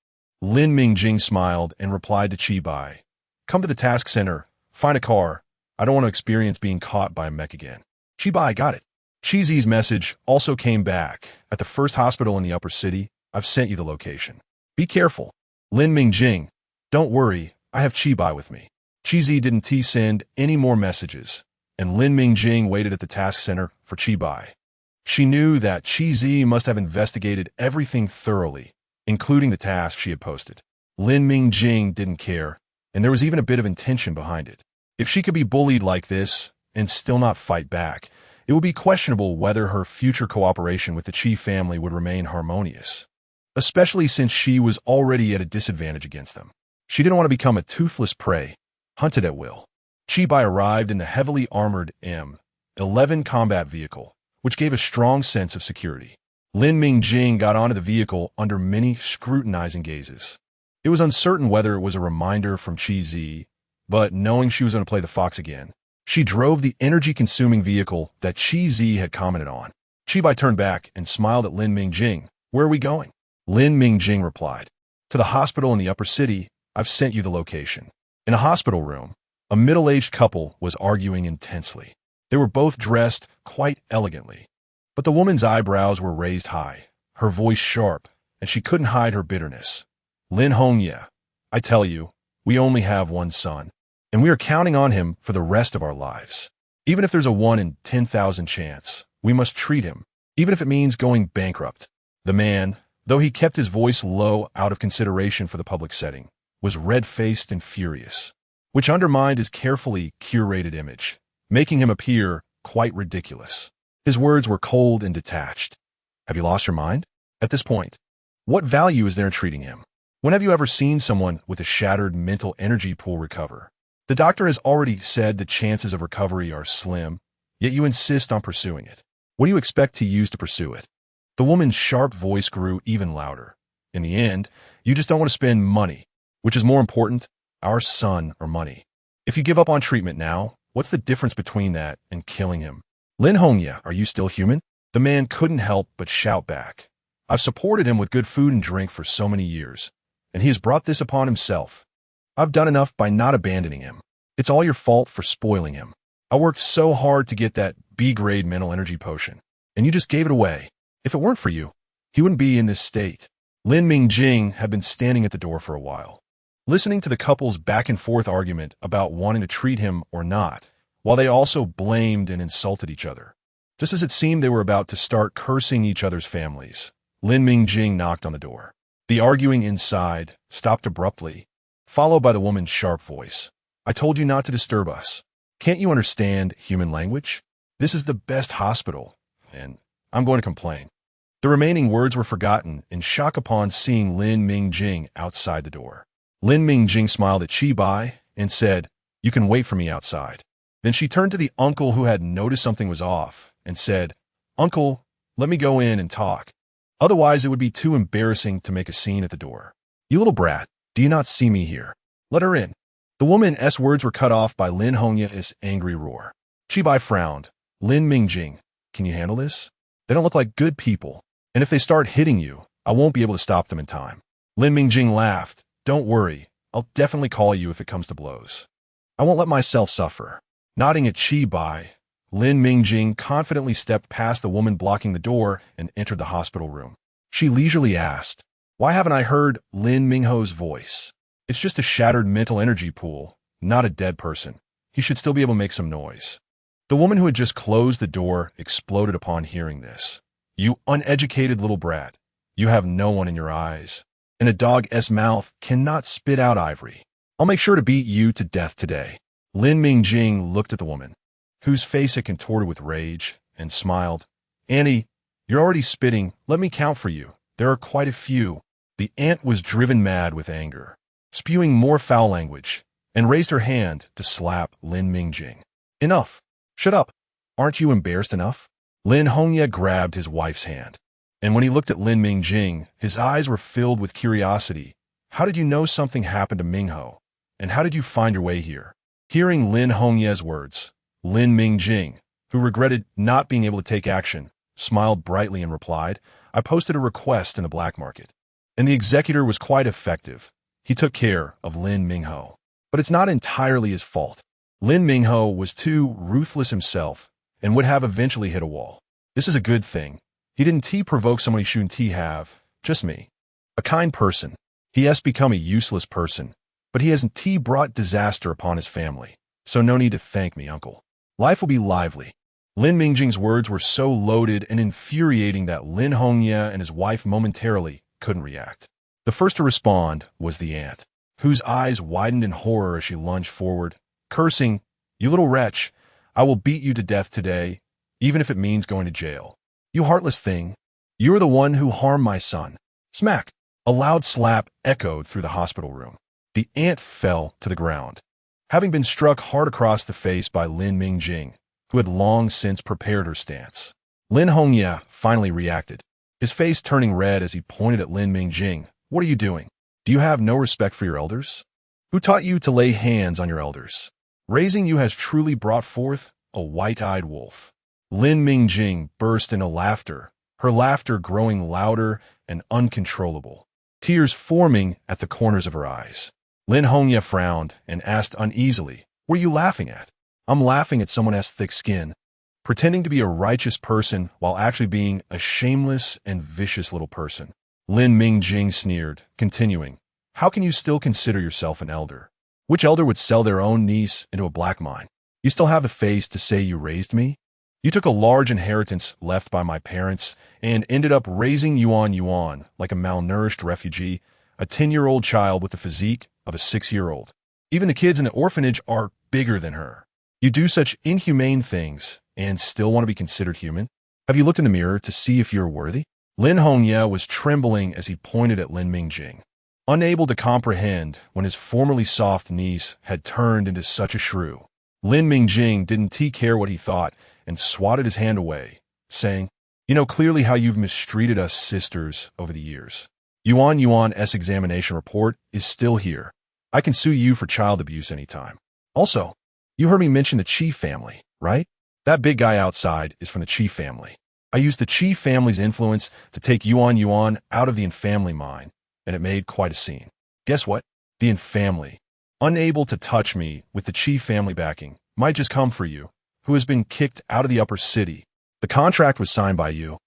Lin Mingjing smiled and replied to Chi Bai. Come to the task center, find a car. I don't want to experience being caught by a mech again. Chi Bai got it. Chi Zi's message also came back. At the first hospital in the upper city, I've sent you the location. Be careful. Lin Mingjing. Don't worry, I have Chi Bai with me. Chi Zi didn't send any more messages, and Lin Mingjing waited at the task center for Chi Bai. She knew that Chi Zi must have investigated everything thoroughly, including the task she had posted. Lin Mingjing didn't care, and there was even a bit of intention behind it. If she could be bullied like this and still not fight back, it would be questionable whether her future cooperation with the Chi family would remain harmonious, especially since she was already at a disadvantage against them. She didn't want to become a toothless prey, hunted at will. Chi Bai arrived in the heavily armored M11 combat vehicle, which gave a strong sense of security. Lin Mingjing got onto the vehicle under many scrutinizing gazes. It was uncertain whether it was a reminder from Chi Zi, but knowing she was going to play the fox again, she drove the energy-consuming vehicle that Chi Zi had commented on. Chi Bai turned back and smiled at Lin Mingjing. Where are we going? Lin Mingjing replied. To the hospital in the upper city. I've sent you the location. In a hospital room, a middle-aged couple was arguing intensely. They were both dressed quite elegantly, but the woman's eyebrows were raised high, her voice sharp, and she couldn't hide her bitterness. Lin Hongye, I tell you, we only have one son, and we are counting on him for the rest of our lives. Even if there's a 1 in 10,000 chance, we must treat him, even if it means going bankrupt. The man, though he kept his voice low out of consideration for the public setting, was red-faced and furious, which undermined his carefully curated image, making him appear quite ridiculous. His words were cold and detached. Have you lost your mind? At this point, what value is there in treating him? When have you ever seen someone with a shattered mental energy pool recover? The doctor has already said the chances of recovery are slim, yet you insist on pursuing it. What do you expect to use to pursue it? The woman's sharp voice grew even louder. In the end, you just don't want to spend money. Which is more important, our son or money? If you give up on treatment now, what's the difference between that and killing him? Lin Hongye, are you still human? The man couldn't help but shout back. I've supported him with good food and drink for so many years, and he has brought this upon himself. I've done enough by not abandoning him. It's all your fault for spoiling him. I worked so hard to get that B-grade mental energy potion, and you just gave it away. If it weren't for you, he wouldn't be in this state. Lin Mingjing had been standing at the door for a while, listening to the couple's back-and-forth argument about wanting to treat him or not, while they also blamed and insulted each other. Just as it seemed they were about to start cursing each other's families, Lin Mingjing knocked on the door. The arguing inside stopped abruptly, followed by the woman's sharp voice. I told you not to disturb us. Can't you understand human language? This is the best hospital, and I'm going to complain. The remaining words were forgotten in shock upon seeing Lin Mingjing outside the door. Lin Mingjing smiled at Chi Bai and said, you can wait for me outside. Then she turned to the uncle who had noticed something was off and said, Uncle, let me go in and talk. Otherwise, it would be too embarrassing to make a scene at the door. You little brat, do you not see me here? Let her in. The woman's words were cut off by Lin Hongya's angry roar. Chibai frowned. Lin Mingjing, can you handle this? They don't look like good people, and if they start hitting you, I won't be able to stop them in time. Lin Mingjing laughed. Don't worry, I'll definitely call you if it comes to blows. I won't let myself suffer. Nodding at Chibai, Lin Mingjing confidently stepped past the woman blocking the door and entered the hospital room. She leisurely asked, why haven't I heard Lin Mingho's voice? It's just a shattered mental energy pool, not a dead person. He should still be able to make some noise. The woman who had just closed the door exploded upon hearing this. You uneducated little brat. You have no one in your eyes, and a dog's mouth cannot spit out ivory. I'll make sure to beat you to death today. Lin Mingjing looked at the woman, whose face had contorted with rage, and smiled. Annie, you're already spitting. Let me count for you. There are quite a few. The aunt was driven mad with anger, spewing more foul language, and raised her hand to slap Lin Mingjing. Enough. Shut up. Aren't you embarrassed enough? Lin Hongya grabbed his wife's hand, and when he looked at Lin Mingjing, his eyes were filled with curiosity. How did you know something happened to Mingho? And how did you find your way here? Hearing Lin Hongya's words, Lin Mingjing, who regretted not being able to take action, smiled brightly and replied, I posted a request in the black market, and the executor was quite effective. He took care of Lin Mingho. But it's not entirely his fault. Lin Mingho was too ruthless himself and would have eventually hit a wall. This is a good thing. He didn't provoke someone he shouldn't have, just me. A kind person. He has become a useless person, but he hasn't brought disaster upon his family, so no need to thank me, uncle. Life will be lively. Lin Mingjing's words were so loaded and infuriating that Lin Hongya and his wife momentarily couldn't react. The first to respond was the aunt, whose eyes widened in horror as she lunged forward, cursing, You little wretch, I will beat you to death today, even if it means going to jail. You heartless thing. You are the one who harmed my son. Smack! A loud slap echoed through the hospital room. The aunt fell to the ground, having been struck hard across the face by Lin Mingjing, who had long since prepared her stance. Lin Hongya finally reacted, his face turning red as he pointed at Lin Mingjing. What are you doing? Do you have no respect for your elders? Who taught you to lay hands on your elders? Raising you has truly brought forth a white-eyed wolf. Lin Mingjing burst into laughter, her laughter growing louder and uncontrollable, tears forming at the corners of her eyes. Lin Hongya frowned and asked uneasily, What are you laughing at? I'm laughing at someone's thick skin, pretending to be a righteous person while actually being a shameless and vicious little person. Lin Mingjing sneered, continuing, How can you still consider yourself an elder? Which elder would sell their own niece into a black mine? You still have the face to say you raised me? You took a large inheritance left by my parents and ended up raising Yuan like a malnourished refugee, a 10-year-old child with the physique of a 6-year-old. Even the kids in the orphanage are bigger than her. You do such inhumane things and still want to be considered human? Have you looked in the mirror to see if you're worthy? Lin Hongya was trembling as he pointed at Lin Mingjing, unable to comprehend when his formerly soft niece had turned into such a shrew. Lin Mingjing didn't care what he thought and swatted his hand away, saying, You know clearly how you've mistreated us sisters over the years. Yuan's examination report is still here. I can sue you for child abuse anytime. Also, you heard me mention the Chi family, right? That big guy outside is from the Chi family. I used the Chi family's influence to take Yuan out of the Infamily mine, and it made quite a scene. Guess what? The Infamily, unable to touch me with the Chi family backing, might just come for you, who has been kicked out of the upper city. The contract was signed by you,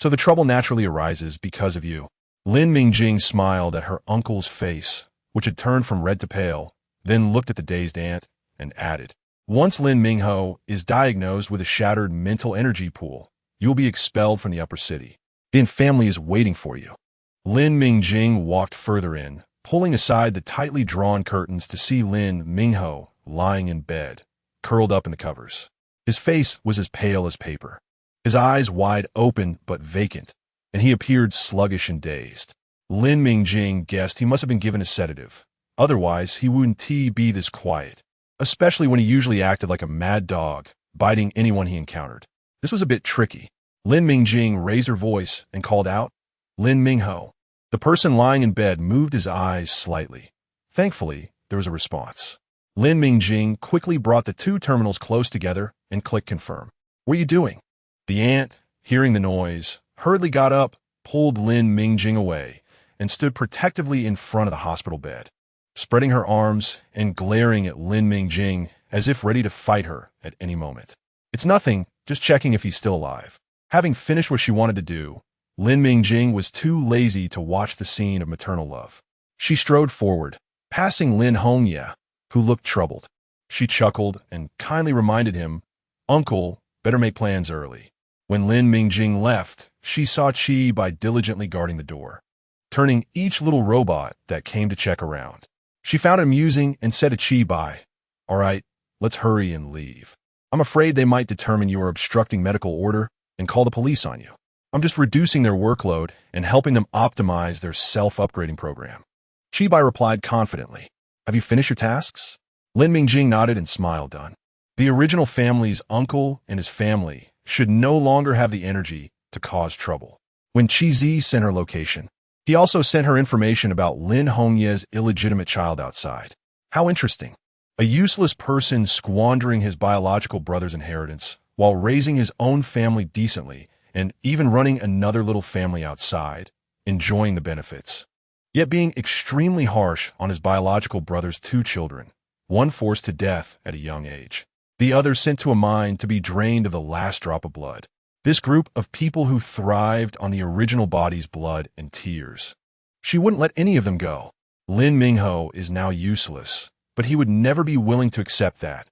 so the trouble naturally arises because of you. Lin Mingjing smiled at her uncle's face, which had turned from red to pale, then looked at the dazed aunt and added, Once Lin Mingho is diagnosed with a shattered mental energy pool, you will be expelled from the upper city. The Infamily is waiting for you. Lin Mingjing walked further in, pulling aside the tightly drawn curtains to see Lin Mingho lying in bed, curled up in the covers. His face was as pale as paper, his eyes wide open but vacant, and he appeared sluggish and dazed. Lin Mingjing guessed he must have been given a sedative. Otherwise, he wouldn't be this quiet, especially when he usually acted like a mad dog, biting anyone he encountered. This was a bit tricky. Lin Mingjing raised her voice and called out, Lin Mingho. The person lying in bed moved his eyes slightly. Thankfully, there was a response. Lin Mingjing quickly brought the two terminals close together and clicked confirm. What are you doing? The aunt, hearing the noise, hurriedly got up, pulled Lin Mingjing away, and stood protectively in front of the hospital bed, spreading her arms and glaring at Lin Mingjing as if ready to fight her at any moment. It's nothing, just checking if he's still alive. Having finished what she wanted to do, Lin Mingjing was too lazy to watch the scene of maternal love. She strode forward, passing Lin Hongye, who looked troubled. She chuckled and kindly reminded him, "Uncle, better make plans early." When Lin Mingjing left, she saw Chi-Bai diligently guarding the door, turning each little robot that came to check around. She found it amusing and said to Chi-Bai, "All right, let's hurry and leave. I'm afraid they might determine you are obstructing medical order and call the police on you. I'm just reducing their workload and helping them optimize their self-upgrading program." Chi-Bai replied confidently, "Have you finished your tasks?" Lin Mingjing nodded and smiled. Done. The original family's uncle and his family should no longer have the energy to cause trouble. When Chi-Zi sent her location, he also sent her information about Lin Hongye's illegitimate child outside. How interesting. A useless person squandering his biological brother's inheritance while raising his own family decently and even running another little family outside, enjoying the benefits. Yet being extremely harsh on his biological brother's two children, one forced to death at a young age, the other sent to a mine to be drained of the last drop of blood. This group of people who thrived on the original body's blood and tears. She wouldn't let any of them go. Lin Mingho is now useless, but he would never be willing to accept that,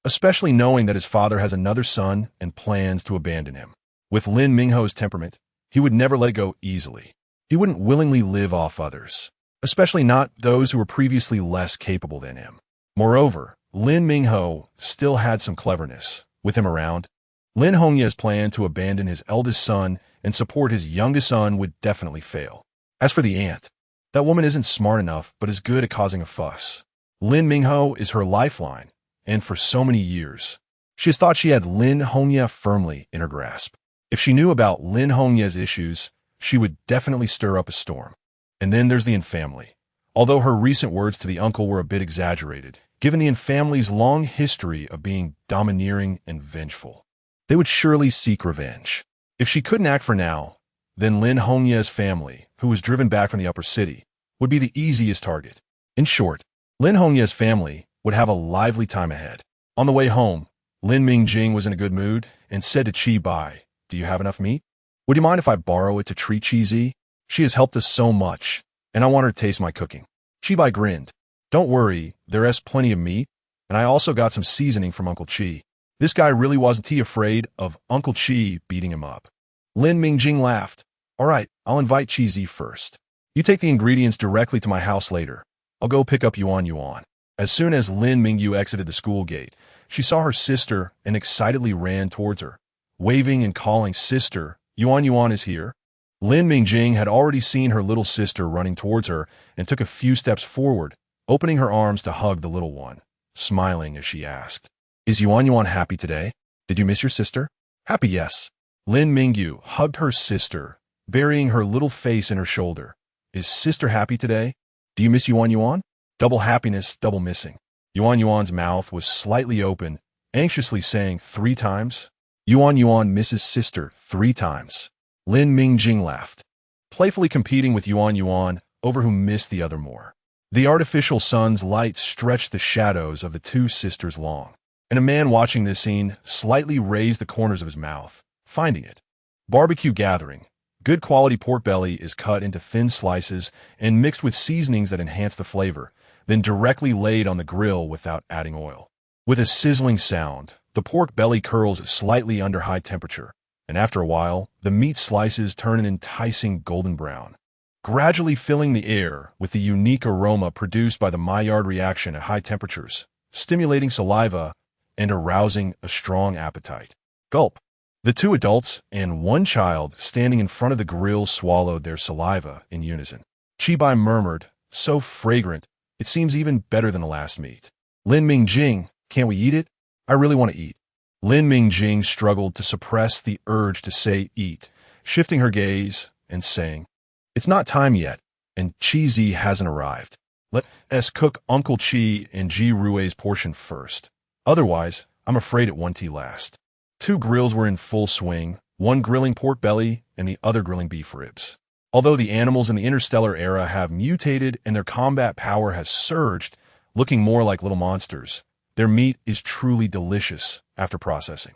especially knowing that his father has another son and plans to abandon him. With Lin Mingho's temperament, he would never let it go easily. He wouldn't willingly live off others, especially not those who were previously less capable than him. Moreover, Lin Mingho still had some cleverness. With him around, Lin Hongye's plan to abandon his eldest son and support his youngest son would definitely fail. As for the aunt, that woman isn't smart enough but is good at causing a fuss. Lin Mingho is her lifeline, and for so many years, she has thought she had Lin Hongye firmly in her grasp. If she knew about Lin Hongye's issues, she would definitely stir up a storm. And then there's the Infamily. Although her recent words to the uncle were a bit exaggerated, given the Infamily's long history of being domineering and vengeful, they would surely seek revenge. If she couldn't act for now, then Lin Hongye's family, who was driven back from the upper city, would be the easiest target. In short, Lin Hongye's family would have a lively time ahead. On the way home, Lin Mingjing was in a good mood and said to Chi-Bai, "Do you have enough meat? Would you mind if I borrow it to treat Chi-Zi? She has helped us so much, and I want her to taste my cooking." Chi-Bai grinned. "Don't worry, there is plenty of meat, and I also got some seasoning from Uncle Chi." This guy really wasn't afraid of Uncle Chi beating him up. Lin Mingjing laughed. "All right, I'll invite Chi-Zi first. You take the ingredients directly to my house later. I'll go pick up Yuan. As soon as Lin Mingyu exited the school gate, she saw her sister and excitedly ran towards her, waving and calling, "Sister, Yuan is here." Lin Mingjing had already seen her little sister running towards her and took a few steps forward, opening her arms to hug the little one, smiling as she asked, "Is Yuan happy today? Did you miss your sister?" "Happy, yes." Lin Mingyu hugged her sister, burying her little face in her shoulder. "Is sister happy today? Do you miss Yuan? Double happiness, double missing." Yuan's mouth was slightly open, anxiously saying 3 times, Yuan misses sister 3 times. Lin Mingjing laughed, playfully competing with Yuan over who missed the other more. The artificial sun's light stretched the shadows of the two sisters long, and a man watching this scene slightly raised the corners of his mouth, finding it. Barbecue gathering. Good quality pork belly is cut into thin slices and mixed with seasonings that enhance the flavor, then directly laid on the grill without adding oil. With a sizzling sound, the pork belly curls slightly under high temperature, and after a while, the meat slices turn an enticing golden brown, gradually filling the air with the unique aroma produced by the Maillard reaction at high temperatures, stimulating saliva and arousing a strong appetite. Gulp. The 2 adults and 1 child standing in front of the grill swallowed their saliva in unison. Chi-Bai murmured, "So fragrant, it seems even better than the last meat." Lin Mingjing, "Can't we eat it? I really want to eat." Lin Mingjing struggled to suppress the urge to say eat, shifting her gaze and saying, "It's not time yet, and Chi-Zi hasn't arrived." Let's cook Uncle Chi and Ji Rui's portion first. Otherwise, I'm afraid it won't last. Two grills were in full swing, one grilling pork belly and the other grilling beef ribs. Although the animals in the interstellar era have mutated and their combat power has surged, looking more like little monsters, their meat is truly delicious after processing.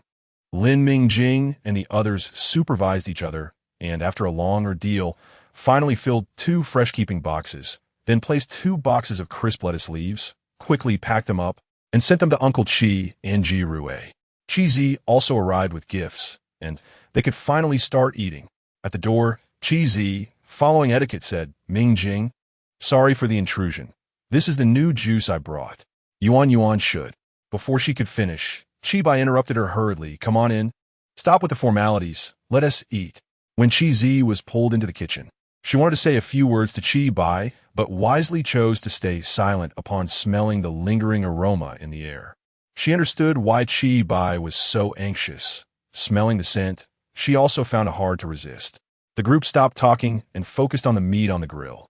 Lin Mingjing and the others supervised each other and, after a long ordeal, finally filled two fresh-keeping boxes, then placed 2 boxes of crisp lettuce leaves, quickly packed them up, and sent them to Uncle Chi and Ji Rui. Chi Zi also arrived with gifts, and they could finally start eating. At the door, Chi Zi, following etiquette, said, "Mingjing, sorry for the intrusion. This is the new juice I brought. Yuan should." Before she could finish, Chi Bai interrupted her hurriedly. "Come on in. Stop with the formalities. Let us eat." When Chi Zi was pulled into the kitchen, she wanted to say a few words to Chi Bai, but wisely chose to stay silent upon smelling the lingering aroma in the air. She understood why Chi Bai was so anxious. Smelling the scent, she also found it hard to resist. The group stopped talking and focused on the meat on the grill.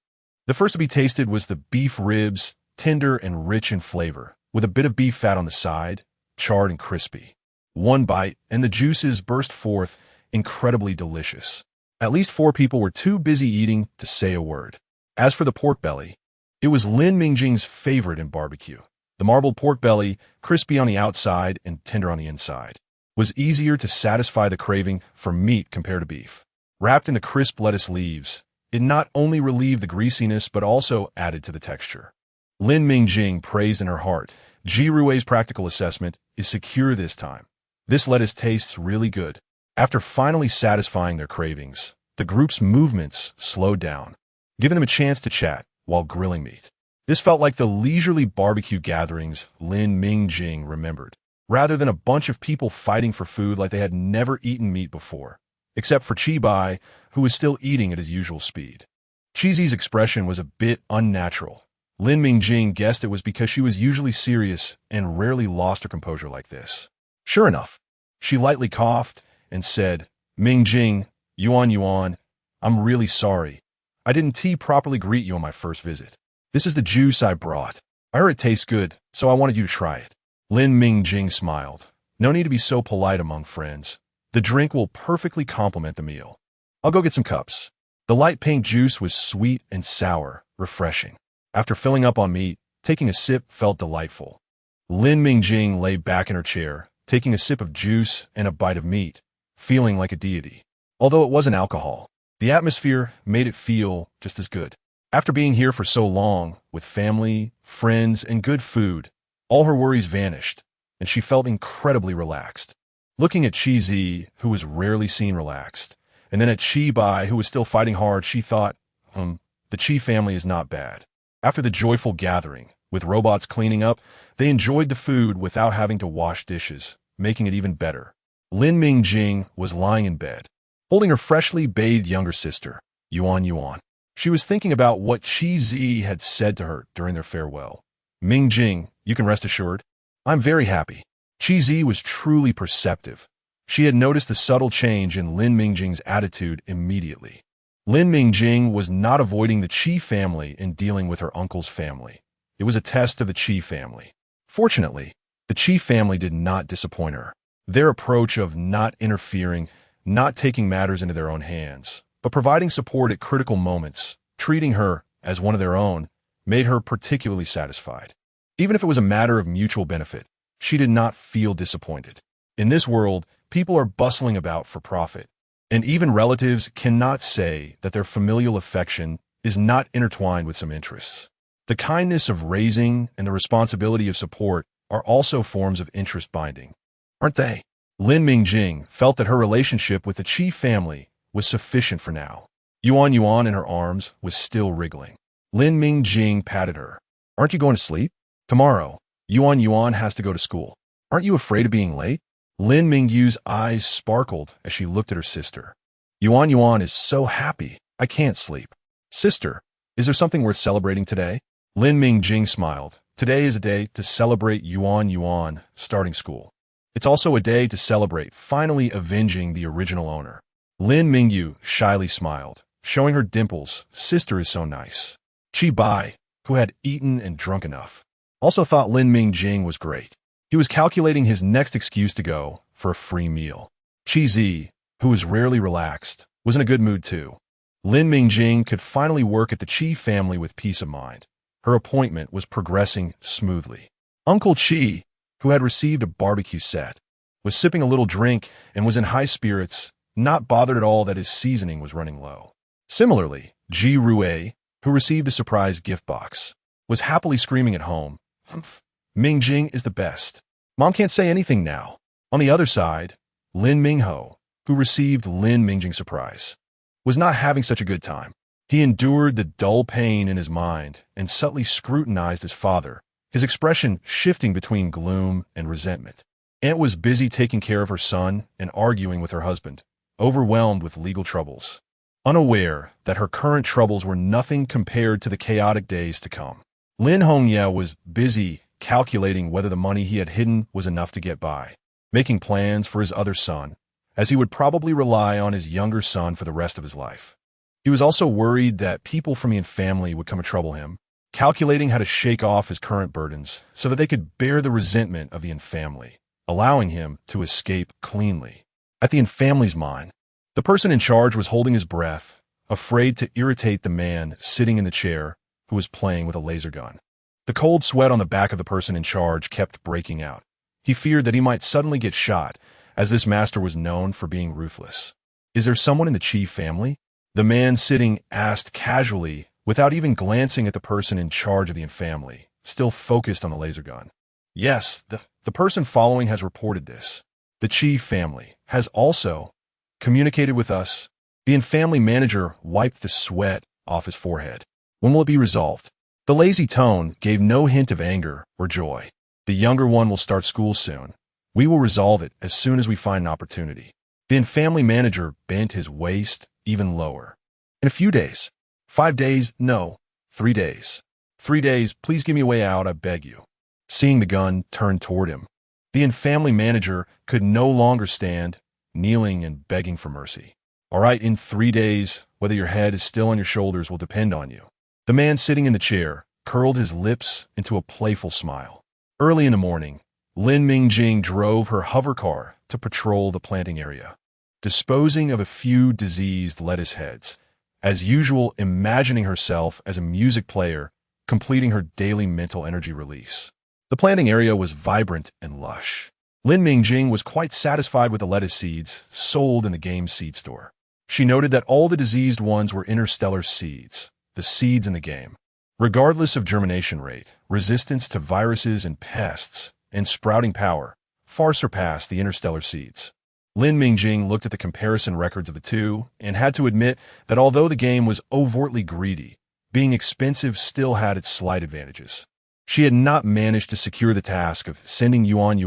The first to be tasted was the beef ribs, tender and rich in flavor, with a bit of beef fat on the side, charred and crispy. One bite, and the juices burst forth, incredibly delicious. At least 4 people were too busy eating to say a word. As for the pork belly, it was Lin Mingjing's favorite in barbecue. The marbled pork belly, crispy on the outside and tender on the inside, was easier to satisfy the craving for meat compared to beef. Wrapped in the crisp lettuce leaves, it not only relieved the greasiness but also added to the texture. Lin Mingjing praised in her heart, Ji Rui's practical assessment is secure this time. This lettuce tastes really good. After finally satisfying their cravings, the group's movements slowed down, giving them a chance to chat while grilling meat. This felt like the leisurely barbecue gatherings Lin Mingjing remembered, rather than a bunch of people fighting for food like they had never eaten meat before, except for Chi Bai, who was still eating at his usual speed. Chi Zi's expression was a bit unnatural. Lin Mingjing guessed it was because she was usually serious and rarely lost her composure like this. Sure enough, she lightly coughed and said, "Mingjing, Yuan, I'm really sorry. I didn't properly greet you on my first visit. This is the juice I brought. I heard it tastes good, so I wanted you to try it." Lin Mingjing smiled. "No need to be so polite among friends. The drink will perfectly complement the meal. I'll go get some cups." The light pink juice was sweet and sour, refreshing. After filling up on meat, taking a sip felt delightful. Lin Mingjing lay back in her chair, taking a sip of juice and a bite of meat, feeling like a deity. Although it wasn't alcohol, the atmosphere made it feel just as good. After being here for so long, with family, friends, and good food, all her worries vanished, and she felt incredibly relaxed. Looking at Chi Zi, who was rarely seen relaxed, and then at Chi Bai, who was still fighting hard, she thought, the Chi family is not bad. After the joyful gathering, with robots cleaning up, they enjoyed the food without having to wash dishes, making it even better. Lin Mingjing was lying in bed, holding her freshly bathed younger sister, Yuan. She was thinking about what Chi Zi had said to her during their farewell. "Mingjing, you can rest assured. I'm very happy." Chi Zi was truly perceptive. She had noticed the subtle change in Lin Mingjing's attitude immediately. Lin Mingjing was not avoiding the Chi family in dealing with her uncle's family. It was a test of the Chi family. Fortunately, the Chi family did not disappoint her. Their approach of not interfering, not taking matters into their own hands, but providing support at critical moments, treating her as one of their own, made her particularly satisfied. Even if it was a matter of mutual benefit, she did not feel disappointed. In this world, people are bustling about for profit, and even relatives cannot say that their familial affection is not intertwined with some interests. The kindness of raising and the responsibility of support are also forms of interest binding, aren't they? Lin Mingjing felt that her relationship with the Chi family was sufficient for now. Yuan in her arms was still wriggling. Lin Mingjing patted her. "Aren't you going to sleep? Tomorrow, Yuan has to go to school. Aren't you afraid of being late?" Lin Mingyu's eyes sparkled as she looked at her sister. Yuan is so happy. "I can't sleep." "Sister, is there something worth celebrating today?" Lin Mingjing smiled. "Today is a day to celebrate Yuan starting school. It's also a day to celebrate finally avenging the original owner." Lin Mingyu shyly smiled, showing her dimples. "Sister is so nice." Chi Bai, who had eaten and drunk enough, also thought Lin Mingjing was great. He was calculating his next excuse to go for a free meal. Chi, who was rarely relaxed, was in a good mood too. Lin Mingjing could finally work at the Chi family with peace of mind. Her appointment was progressing smoothly. Uncle Chi, who had received a barbecue set, was sipping a little drink and was in high spirits, not bothered at all that his seasoning was running low. Similarly, Ji Rui, who received a surprise gift box, was happily screaming at home, "Humph, Mingjing is the best. Mom can't say anything now." On the other side, Lin Mingho, who received Lin Mingjing's surprise, was not having such a good time. He endured the dull pain in his mind and subtly scrutinized his father, his expression shifting between gloom and resentment. Aunt was busy taking care of her son and arguing with her husband, overwhelmed with legal troubles, unaware that her current troubles were nothing compared to the chaotic days to come. Lin Hongye was busy calculating whether the money he had hidden was enough to get by, making plans for his other son, as he would probably rely on his younger son for the rest of his life. He was also worried that people from the family would come to trouble him, calculating how to shake off his current burdens so that they could bear the resentment of the family, allowing him to escape cleanly. At the family's mind, the person in charge was holding his breath, afraid to irritate the man sitting in the chair who was playing with a laser gun. The cold sweat on the back of the person in charge kept breaking out. He feared that he might suddenly get shot, as this master was known for being ruthless. "Is there someone in the Chi family?" The man sitting asked casually, without even glancing at the person in charge of the family, still focused on the laser gun. "Yes, the person following has reported this. The Chi family has also communicated with us." The family manager wiped the sweat off his forehead. "When will it be resolved?" The lazy tone gave no hint of anger or joy. "The younger one will start school soon. We will resolve it as soon as we find an opportunity." The family manager bent his waist even lower. "In a few days. 5 days, no. 3 days. 3 days, please give me a way out, I beg you." Seeing the gun turned toward him, the family manager could no longer stand, kneeling and begging for mercy. "All right, in 3 days, whether your head is still on your shoulders will depend on you." The man sitting in the chair curled his lips into a playful smile. Early in the morning, Lin Mingjing drove her hover car to patrol the planting area, disposing of a few diseased lettuce heads, as usual imagining herself as a music player, completing her daily mental energy release. The planting area was vibrant and lush. Lin Mingjing was quite satisfied with the lettuce seeds sold in the game seed store. She noted that all the diseased ones were interstellar seeds, the seeds in the game. Regardless of germination rate, resistance to viruses and pests, and sprouting power far surpassed the interstellar seeds. Lin Mingjing looked at the comparison records of the two and had to admit that although the game was overtly greedy, being expensive still had its slight advantages. She had not managed to secure the task of sending Yuan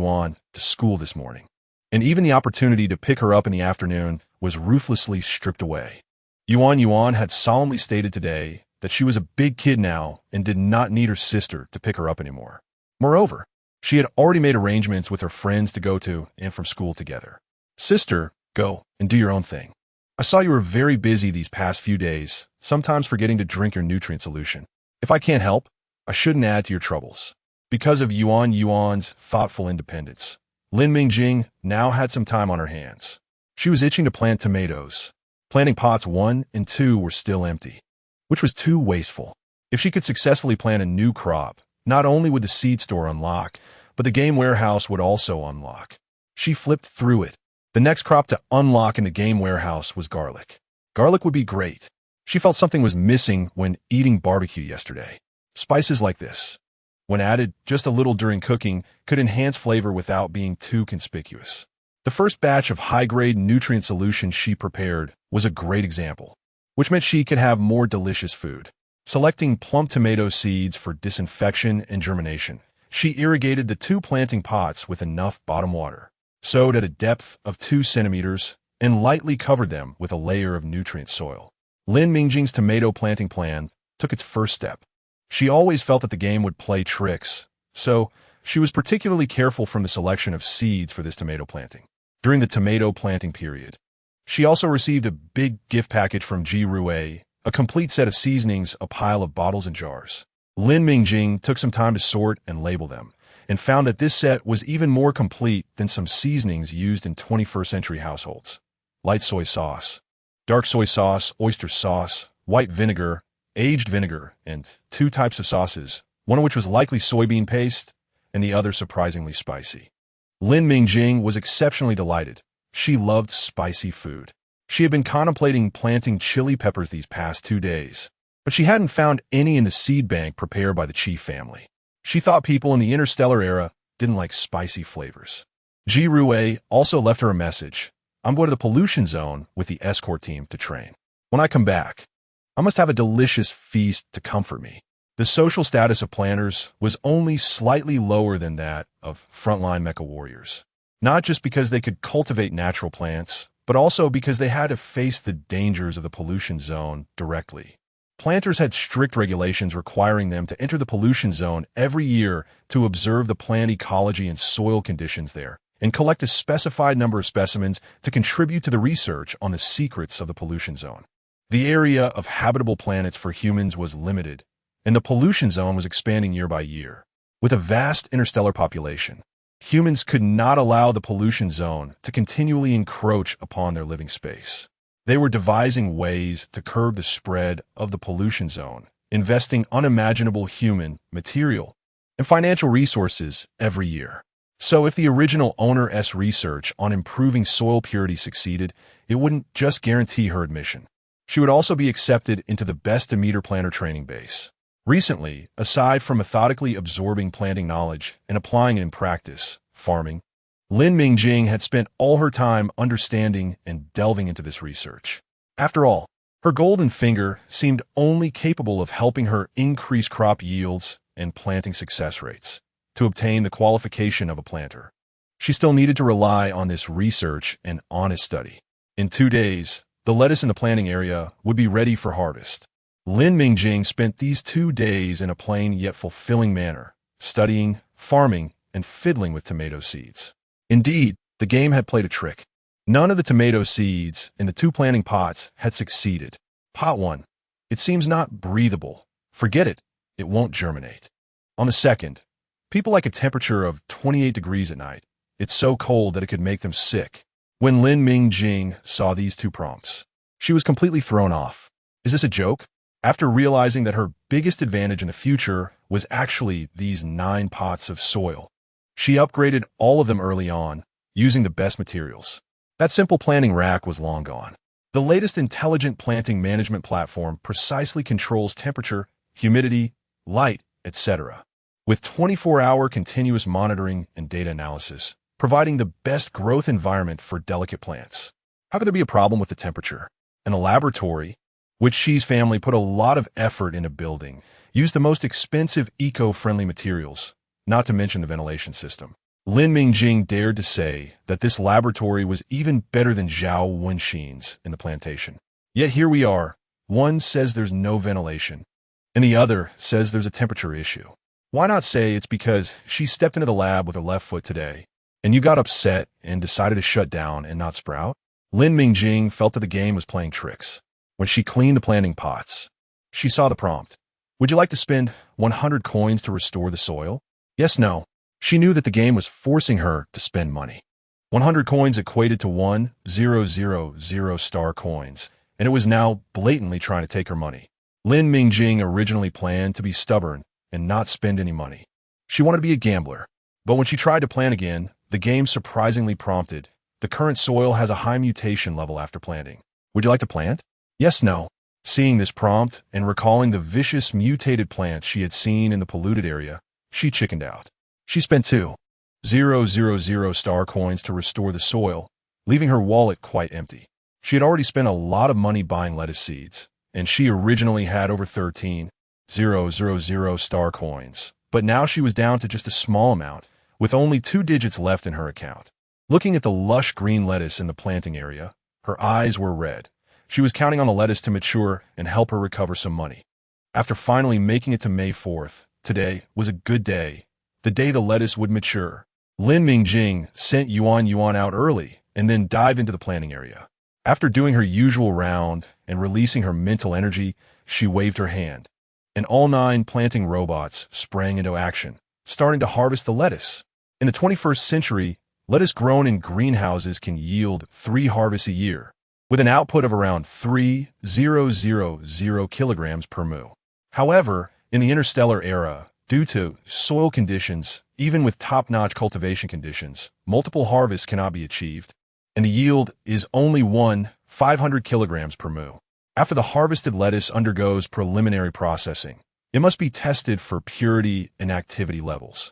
to school this morning, and even the opportunity to pick her up in the afternoon was ruthlessly stripped away. Yuan had solemnly stated today that she was a big kid now and did not need her sister to pick her up anymore. Moreover, she had already made arrangements with her friends to go to and from school together. "Sister, go and do your own thing. I saw you were very busy these past few days, sometimes forgetting to drink your nutrient solution. If I can't help, I shouldn't add to your troubles." Because of Yuan's thoughtful independence, Lin Mingjing now had some time on her hands. She was itching to plant tomatoes. Planting pots 1 and 2 were still empty, which was too wasteful. If she could successfully plant a new crop, not only would the seed store unlock, but the game warehouse would also unlock. She flipped through it. The next crop to unlock in the game warehouse was garlic. Garlic would be great. She felt something was missing when eating barbecue yesterday. Spices like this, when added just a little during cooking, could enhance flavor without being too conspicuous. The first batch of high-grade nutrient solution she prepared was a great example, which meant she could have more delicious food. Selecting plump tomato seeds for disinfection and germination, she irrigated the 2 planting pots with enough bottom water, sowed at a depth of 2 centimeters, and lightly covered them with a layer of nutrient soil. Lin Mingjing's tomato planting plan took its first step. She always felt that the game would play tricks, so she was particularly careful from the selection of seeds for this tomato planting. During the tomato planting period, she also received a big gift package from Ji Rui, a complete set of seasonings, a pile of bottles and jars. Lin Mingjing took some time to sort and label them, and found that this set was even more complete than some seasonings used in 21st century households. Light soy sauce, dark soy sauce, oyster sauce, white vinegar, aged vinegar, and 2 types of sauces, one of which was likely soybean paste, and the other surprisingly spicy. Lin Mingjing was exceptionally delighted. She loved spicy food. She had been contemplating planting chili peppers these past 2 days, but she hadn't found any in the seed bank prepared by the Chi family. She thought people in the interstellar era didn't like spicy flavors. Ji Rue also left her a message. I'm going to the pollution zone with the escort team to train. When I come back, I must have a delicious feast to comfort me. The social status of planters was only slightly lower than that of frontline mecha warriors. Not just because they could cultivate natural plants, but also because they had to face the dangers of the pollution zone directly. Planters had strict regulations requiring them to enter the pollution zone every year to observe the plant ecology and soil conditions there, and collect a specified number of specimens to contribute to the research on the secrets of the pollution zone. The area of habitable planets for humans was limited, and the pollution zone was expanding year by year. With a vast interstellar population, humans could not allow the pollution zone to continually encroach upon their living space. They were devising ways to curb the spread of the pollution zone, investing unimaginable human, material, and financial resources every year. So if the original owner's research on improving soil purity succeeded, it wouldn't just guarantee her admission. She would also be accepted into the best-to-meter planter training base. Recently, aside from methodically absorbing planting knowledge and applying it in practice, farming, Lin Mingjing had spent all her time understanding and delving into this research. After all, her golden finger seemed only capable of helping her increase crop yields and planting success rates. To obtain the qualification of a planter, she still needed to rely on this research and honest study. In 2 days, the lettuce in the planting area would be ready for harvest. Lin Mingjing spent these 2 days in a plain yet fulfilling manner, studying, farming, and fiddling with tomato seeds. Indeed, the game had played a trick. None of the tomato seeds in the 2 planting pots had succeeded. Pot 1. It seems not breathable. Forget it. It won't germinate. On the second, people like a temperature of 28 degrees at night. It's so cold that it could make them sick. When Lin Mingjing saw these 2 prompts, she was completely thrown off. Is this a joke? After realizing that her biggest advantage in the future was actually these 9 pots of soil, she upgraded all of them early on, using the best materials. That simple planting rack was long gone. The latest intelligent planting management platform precisely controls temperature, humidity, light, etc., with 24-hour continuous monitoring and data analysis, providing the best growth environment for delicate plants. How could there be a problem with the temperature? In a laboratory, which Xi's family put a lot of effort into building, used the most expensive eco-friendly materials, not to mention the ventilation system. Lin Mingjing dared to say that this laboratory was even better than Zhao Wenxin's in the plantation. Yet here we are. One says there's no ventilation, and the other says there's a temperature issue. Why not say it's because she stepped into the lab with her left foot today, and you got upset and decided to shut down and not sprout? Lin Mingjing felt that the game was playing tricks. When she cleaned the planting pots, she saw the prompt. Would you like to spend 100 coins to restore the soil? Yes, no. She knew that the game was forcing her to spend money. 100 coins equated to 1,000 star coins, and it was now blatantly trying to take her money. Lin Mingjing originally planned to be stubborn and not spend any money. She wanted to be a gambler, but when she tried to plan again, the game surprisingly prompted. The current soil has a high mutation level after planting. Would you like to plant? Yes, no. Seeing this prompt and recalling the vicious mutated plants she had seen in the polluted area, she chickened out. She spent 2,000 star coins to restore the soil, leaving her wallet quite empty. She had already spent a lot of money buying lettuce seeds, and she originally had over 13,000 star coins, but now she was down to just a small amount, with only 2 digits left in her account. Looking at the lush green lettuce in the planting area, her eyes were red. She was counting on the lettuce to mature and help her recover some money. After finally making it to May 4th, today was a good day, the day the lettuce would mature. Lin Mingjing sent Yuan out early and then dived into the planting area. After doing her usual round and releasing her mental energy, she waved her hand. and all 9 planting robots sprang into action, starting to harvest the lettuce. In the 21st century, lettuce grown in greenhouses can yield 3 harvests a year, with an output of around 3,000 kilograms per mu. However, in the interstellar era, due to soil conditions, even with top-notch cultivation conditions, multiple harvests cannot be achieved, and the yield is only 500 kilograms per mu. After the harvested lettuce undergoes preliminary processing, it must be tested for purity and activity levels,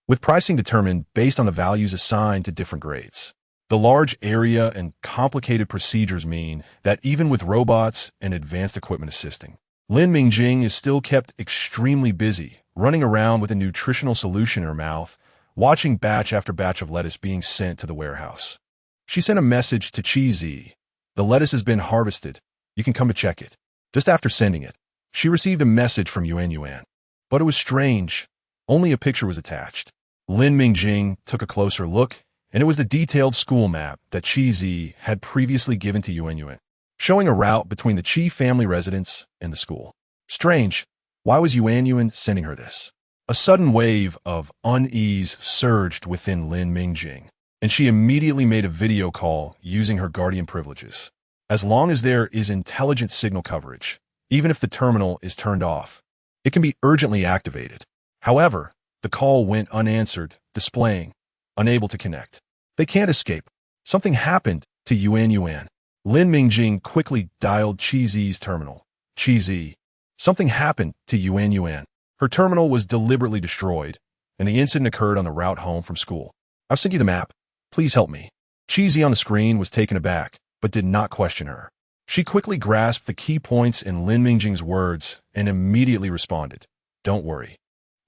with pricing determined based on the values assigned to different grades. The large area and complicated procedures mean that even with robots and advanced equipment assisting, Lin Mingjing is still kept extremely busy, running around with a nutritional solution in her mouth, watching batch after batch of lettuce being sent to the warehouse. She sent a message to Chi-Zi. The lettuce has been harvested. You can come to check it. Just after sending it, she received a message from Yuan. But it was strange. Only a picture was attached. Lin Mingjing took a closer look, and it was the detailed school map that Chi-Zi had previously given to Yuan, showing a route between the Chi family residence and the school. Strange. Why was Yuan sending her this? A sudden wave of unease surged within Lin Mingjing, and she immediately made a video call using her guardian privileges. As long as there is intelligent signal coverage, even if the terminal is turned off, it can be urgently activated. However, the call went unanswered, displaying unable to connect. They can't escape. Something happened to Yuan. Lin Mingjing quickly dialed Chi-Zi's terminal. Chi-Zi. Something happened to Yuan. Her terminal was deliberately destroyed, and the incident occurred on the route home from school. I've sent you the map. Please help me. Chi-Zi on the screen was taken aback, but did not question her. She quickly grasped the key points in Lin Mingjing's words and immediately responded. Don't worry.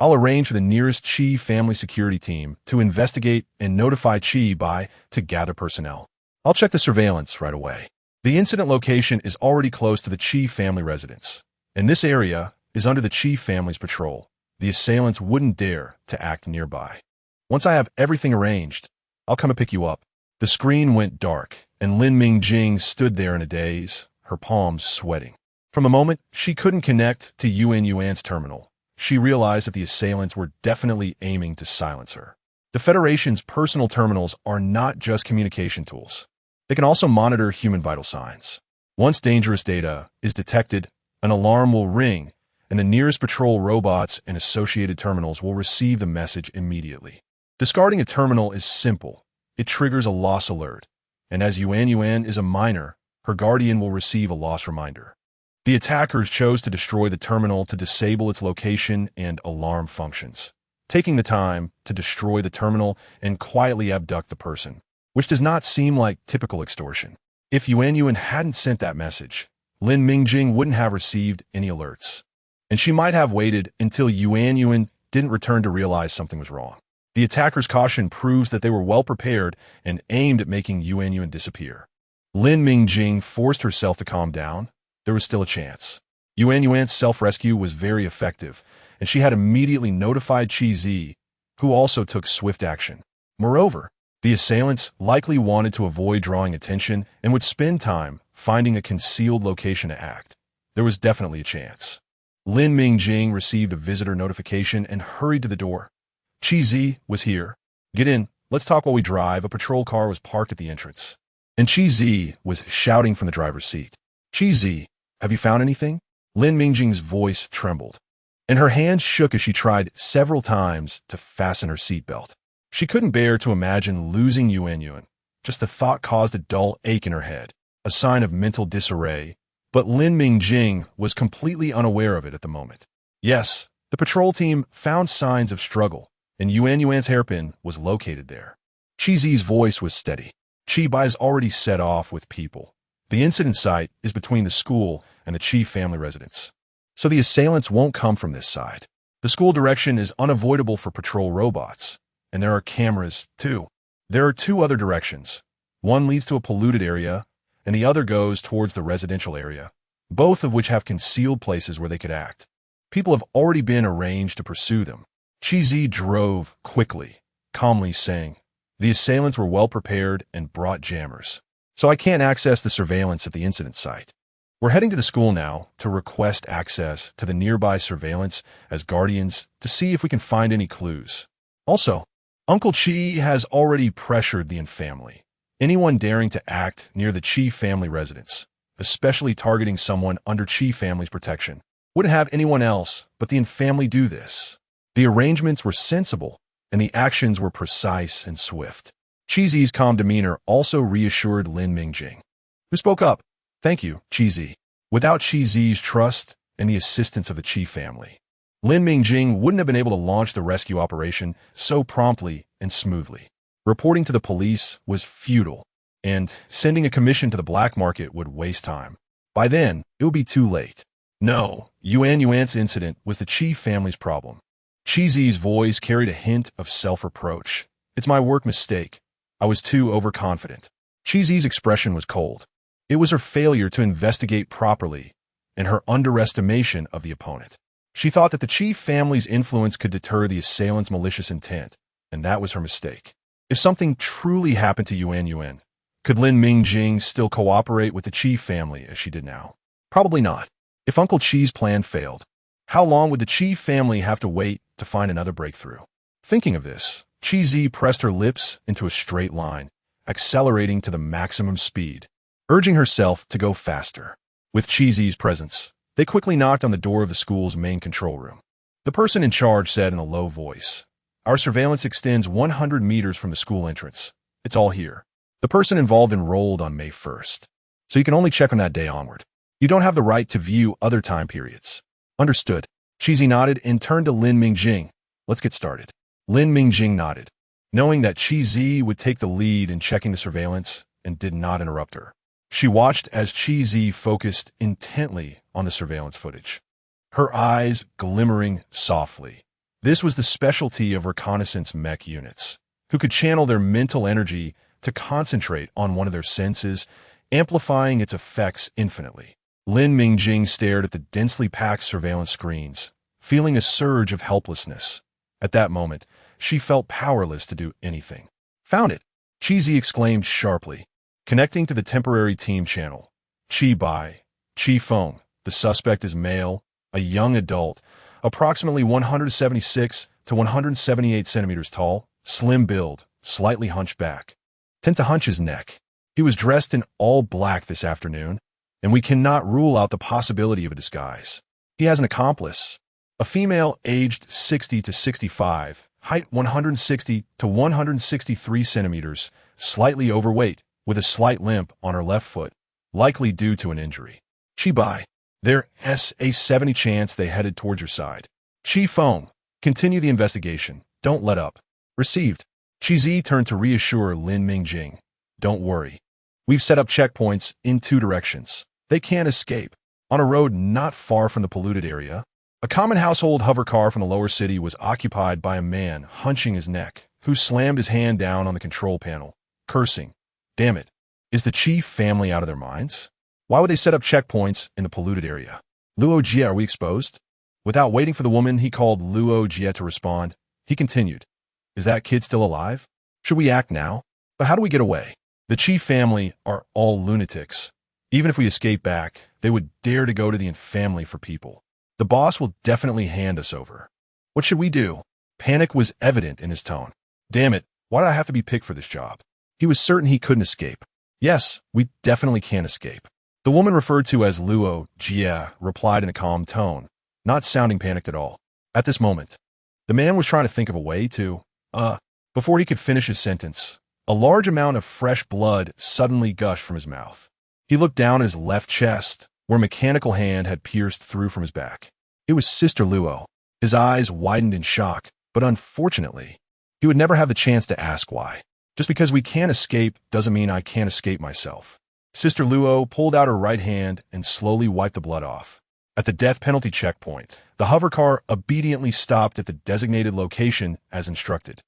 I'll arrange for the nearest Chi family security team to investigate and notify Chi to gather personnel. I'll check the surveillance right away. The incident location is already close to the Chi family residence, and this area is under the Chi family's patrol. The assailants wouldn't dare to act nearby. Once I have everything arranged, I'll come and pick you up. The screen went dark, and Lin Mingjing stood there in a daze, her palms sweating. From the moment she couldn't connect to Yuan's terminal, she realized that the assailants were definitely aiming to silence her. The Federation's personal terminals are not just communication tools. They can also monitor human vital signs. Once dangerous data is detected, an alarm will ring, and the nearest patrol robots and associated terminals will receive the message immediately. Discarding a terminal is simple. It triggers a loss alert, and as Yuan is a minor, her guardian will receive a loss reminder. The attackers chose to destroy the terminal to disable its location and alarm functions, taking the time to destroy the terminal and quietly abduct the person, which does not seem like typical extortion. If Yuan hadn't sent that message, Lin Mingjing wouldn't have received any alerts, and she might have waited until Yuan didn't return to realize something was wrong. The attackers' caution proves that they were well prepared and aimed at making Yuan disappear. Lin Mingjing forced herself to calm down. There was still a chance. Yuan's self-rescue was very effective, and she had immediately notified Chi-Zi, who also took swift action. Moreover, the assailants likely wanted to avoid drawing attention and would spend time finding a concealed location to act. There was definitely a chance. Lin Mingjing received a visitor notification and hurried to the door. Chi-Zi was here. Get in. Let's talk while we drive. A patrol car was parked at the entrance, and Chi-Zi was shouting from the driver's seat. Chi-Zi, have you found anything? Lin Mingjing's voice trembled, and her hands shook as she tried several times to fasten her seatbelt. She couldn't bear to imagine losing Yuan. Just the thought caused a dull ache in her head, a sign of mental disarray, but Lin Mingjing was completely unaware of it at the moment. Yes, the patrol team found signs of struggle, and Yuan's hairpin was located there. Chi-Zi's voice was steady. Chi-Bai's already set off with people. The incident site is between the school and the Chi family residence, so the assailants won't come from this side. The school direction is unavoidable for patrol robots, and there are cameras, too. There are 2 other directions. One leads to a polluted area, and the other goes towards the residential area, both of which have concealed places where they could act. People have already been arranged to pursue them. Chi-Zi drove quickly, calmly saying, the assailants were well prepared and brought jammers, so I can't access the surveillance at the incident site. We're heading to the school now to request access to the nearby surveillance as guardians to see if we can find any clues. Also, Uncle Chi has already pressured the Infamily. Anyone daring to act near the Chi family residence, especially targeting someone under Chi family's protection, wouldn't have anyone else but the Infamily do this. The arrangements were sensible, and the actions were precise and swift. Chi-Zi's calm demeanor also reassured Lin Mingjing, who spoke up. Thank you, Chi-Zi. Without Chi-Zi's trust and the assistance of the Chi family, Lin Mingjing wouldn't have been able to launch the rescue operation so promptly and smoothly. Reporting to the police was futile, and sending a commission to the black market would waste time. By then, it would be too late. No, Yuan's incident was the Chi family's problem. Chi-Zi's voice carried a hint of self-reproach. It's my work mistake. I was too overconfident. Chi-Zi's expression was cold. It was her failure to investigate properly and her underestimation of the opponent. She thought that the Chi family's influence could deter the assailant's malicious intent, and that was her mistake. If something truly happened to Yuan, could Lin Mingjing still cooperate with the Chi family as she did now? Probably not. If Uncle Chi's plan failed, how long would the Chi family have to wait to find another breakthrough? Thinking of this, Chi-Zi pressed her lips into a straight line, accelerating to the maximum speed, urging herself to go faster. With Chi-Zi's presence, they quickly knocked on the door of the school's main control room. The person in charge said in a low voice, "Our surveillance extends 100 meters from the school entrance. It's all here." The person involved enrolled on May 1st, so you can only check on that day onward. You don't have the right to view other time periods. Understood. Chi-Zi nodded and turned to Lin Mingjing. Let's get started. Lin Mingjing nodded, knowing that Chi-Zi would take the lead in checking the surveillance, and did not interrupt her. She watched as Chi-Zi focused intently on the surveillance footage, her eyes glimmering softly. This was the specialty of reconnaissance mech units, who could channel their mental energy to concentrate on one of their senses, amplifying its effects infinitely. Lin Mingjing stared at the densely packed surveillance screens, feeling a surge of helplessness. At that moment, she felt powerless to do anything. Found it! Chi-Zi exclaimed sharply, connecting to the temporary team channel. Chi Bai, Chi Feng. The suspect is male, a young adult, approximately 176 to 178 centimeters tall, slim build, slightly hunched back. Tend to hunch his neck. He was dressed in all black this afternoon, and we cannot rule out the possibility of a disguise. He has an accomplice, a female aged 60 to 65, height 160 to 163 centimeters, slightly overweight, with a slight limp on her left foot, likely due to an injury. Chi Bai, there's a 70 chance they headed towards your side. Chi Feng, continue the investigation. Don't let up. Received. Chi-Zi turned to reassure Lin Mingjing. Don't worry. We've set up checkpoints in 2 directions. They can't escape. On a road not far from the polluted area, a common household hover car from the lower city was occupied by a man hunching his neck, who slammed his hand down on the control panel, cursing. Damn it. Is the Chi family out of their minds? Why would they set up checkpoints in the polluted area? Luo Jie, are we exposed? Without waiting for the woman he called Luo Jie to respond, he continued. Is that kid still alive? Should we act now? But how do we get away? The Chi family are all lunatics. Even if we escape back, they would dare to go to the Infamily for people. The boss will definitely hand us over. What should we do? Panic was evident in his tone. Damn it, why did I have to be picked for this job? He was certain he couldn't escape. Yes, we definitely can't escape. The woman referred to as Luo Jie replied in a calm tone, not sounding panicked at all. At this moment, the man was trying to think of a way to, before he could finish his sentence, a large amount of fresh blood suddenly gushed from his mouth. He looked down at his left chest, where a mechanical hand had pierced through from his back. It was Sister Luo. His eyes widened in shock, but unfortunately, he would never have the chance to ask why. Just because we can't escape doesn't mean I can't escape myself. Sister Luo pulled out her right hand and slowly wiped the blood off. At the death penalty checkpoint, the hover car obediently stopped at the designated location as instructed.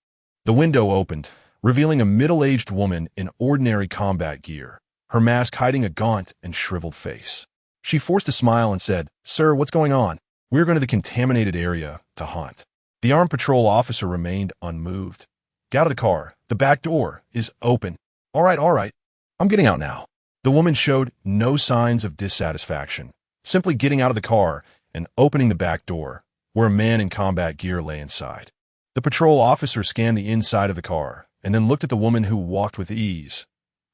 The window opened, revealing a middle-aged woman in ordinary combat gear, her mask hiding a gaunt and shriveled face. She forced a smile and said, Sir, what's going on? We're going to the contaminated area to hunt. The armed patrol officer remained unmoved. Get out of the car. The back door is open. All right. I'm getting out now. The woman showed no signs of dissatisfaction, simply getting out of the car and opening the back door, where a man in combat gear lay inside. The patrol officer scanned the inside of the car and then looked at the woman who walked with ease.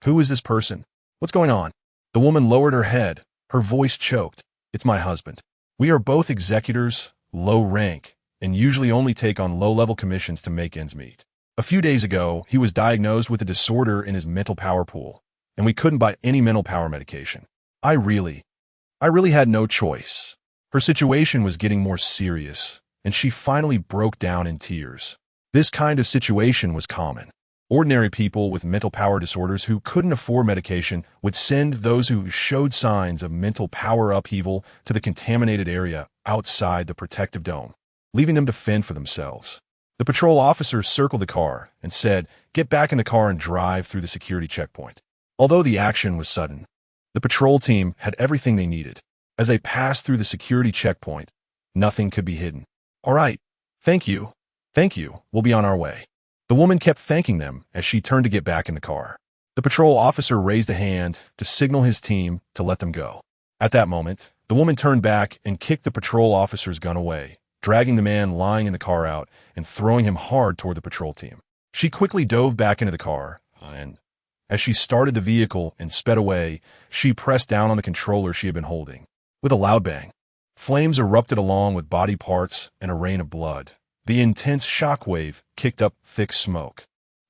"Who is this person? What's going on?" The woman lowered her head, her voice choked. "It's my husband. We are both executors, low rank, and usually only take on low-level commissions to make ends meet. A few days ago, he was diagnosed with a disorder in his mental power pool, and we couldn't buy any mental power medication. I really had no choice." Her situation was getting more serious, and she finally broke down in tears. This kind of situation was common. Ordinary people with mental power disorders who couldn't afford medication would send those who showed signs of mental power upheaval to the contaminated area outside the protective dome, leaving them to fend for themselves. The patrol officer circled the car and said, "Get back in the car and drive through the security checkpoint." Although the action was sudden, the patrol team had everything they needed. As they passed through the security checkpoint, nothing could be hidden. "All right. Thank you. Thank you. We'll be on our way." The woman kept thanking them as she turned to get back in the car. The patrol officer raised a hand to signal his team to let them go. At that moment, the woman turned back and kicked the patrol officer's gun away, dragging the man lying in the car out and throwing him hard toward the patrol team. She quickly dove back into the car, and as she started the vehicle and sped away, she pressed down on the controller she had been holding. With a loud bang, flames erupted along with body parts and a rain of blood. The intense shockwave kicked up thick smoke,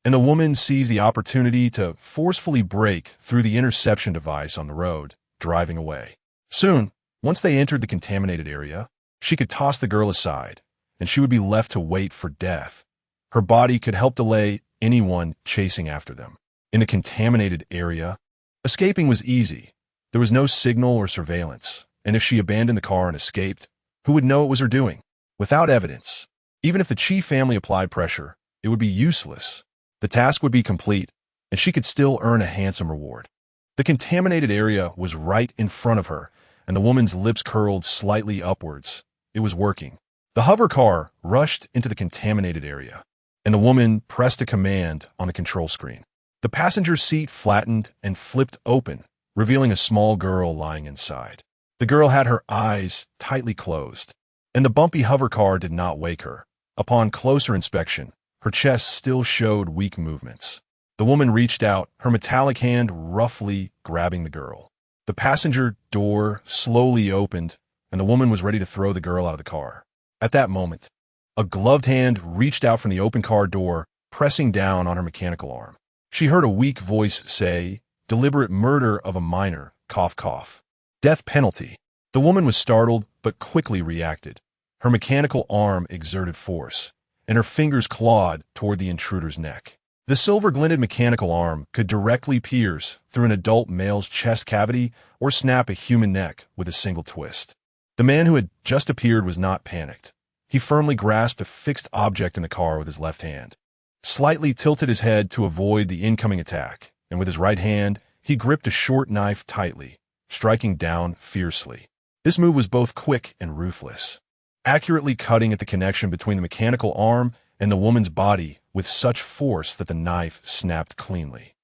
and the woman seized the opportunity to forcefully break through the interception device on the road, driving away. Soon, once they entered the contaminated area, she could toss the girl aside, and she would be left to wait for death. Her body could help delay anyone chasing after them. In the contaminated area, escaping was easy. There was no signal or surveillance, and if she abandoned the car and escaped, who would know it was her doing? Without evidence, even if the Chi family applied pressure, it would be useless. The task would be complete, and she could still earn a handsome reward. The contaminated area was right in front of her, and the woman's lips curled slightly upwards. It was working. The hover car rushed into the contaminated area, and the woman pressed a command on the control screen. The passenger seat flattened and flipped open, revealing a small girl lying inside. The girl had her eyes tightly closed, and the bumpy hover car did not wake her. Upon closer inspection, her chest still showed weak movements. The woman reached out, her metallic hand roughly grabbing the girl. The passenger door slowly opened, and the woman was ready to throw the girl out of the car. At that moment, a gloved hand reached out from the open car door, pressing down on her mechanical arm. She heard a weak voice say, "Deliberate murder of a minor, cough cough. Death penalty." The woman was startled, but quickly reacted. Her mechanical arm exerted force, and her fingers clawed toward the intruder's neck. The silver-glinted mechanical arm could directly pierce through an adult male's chest cavity or snap a human neck with a single twist. The man who had just appeared was not panicked. He firmly grasped a fixed object in the car with his left hand, slightly tilted his head to avoid the incoming attack, and with his right hand, he gripped a short knife tightly, striking down fiercely. This move was both quick and ruthless, accurately cutting at the connection between the mechanical arm and the woman's body with such force that the knife snapped cleanly.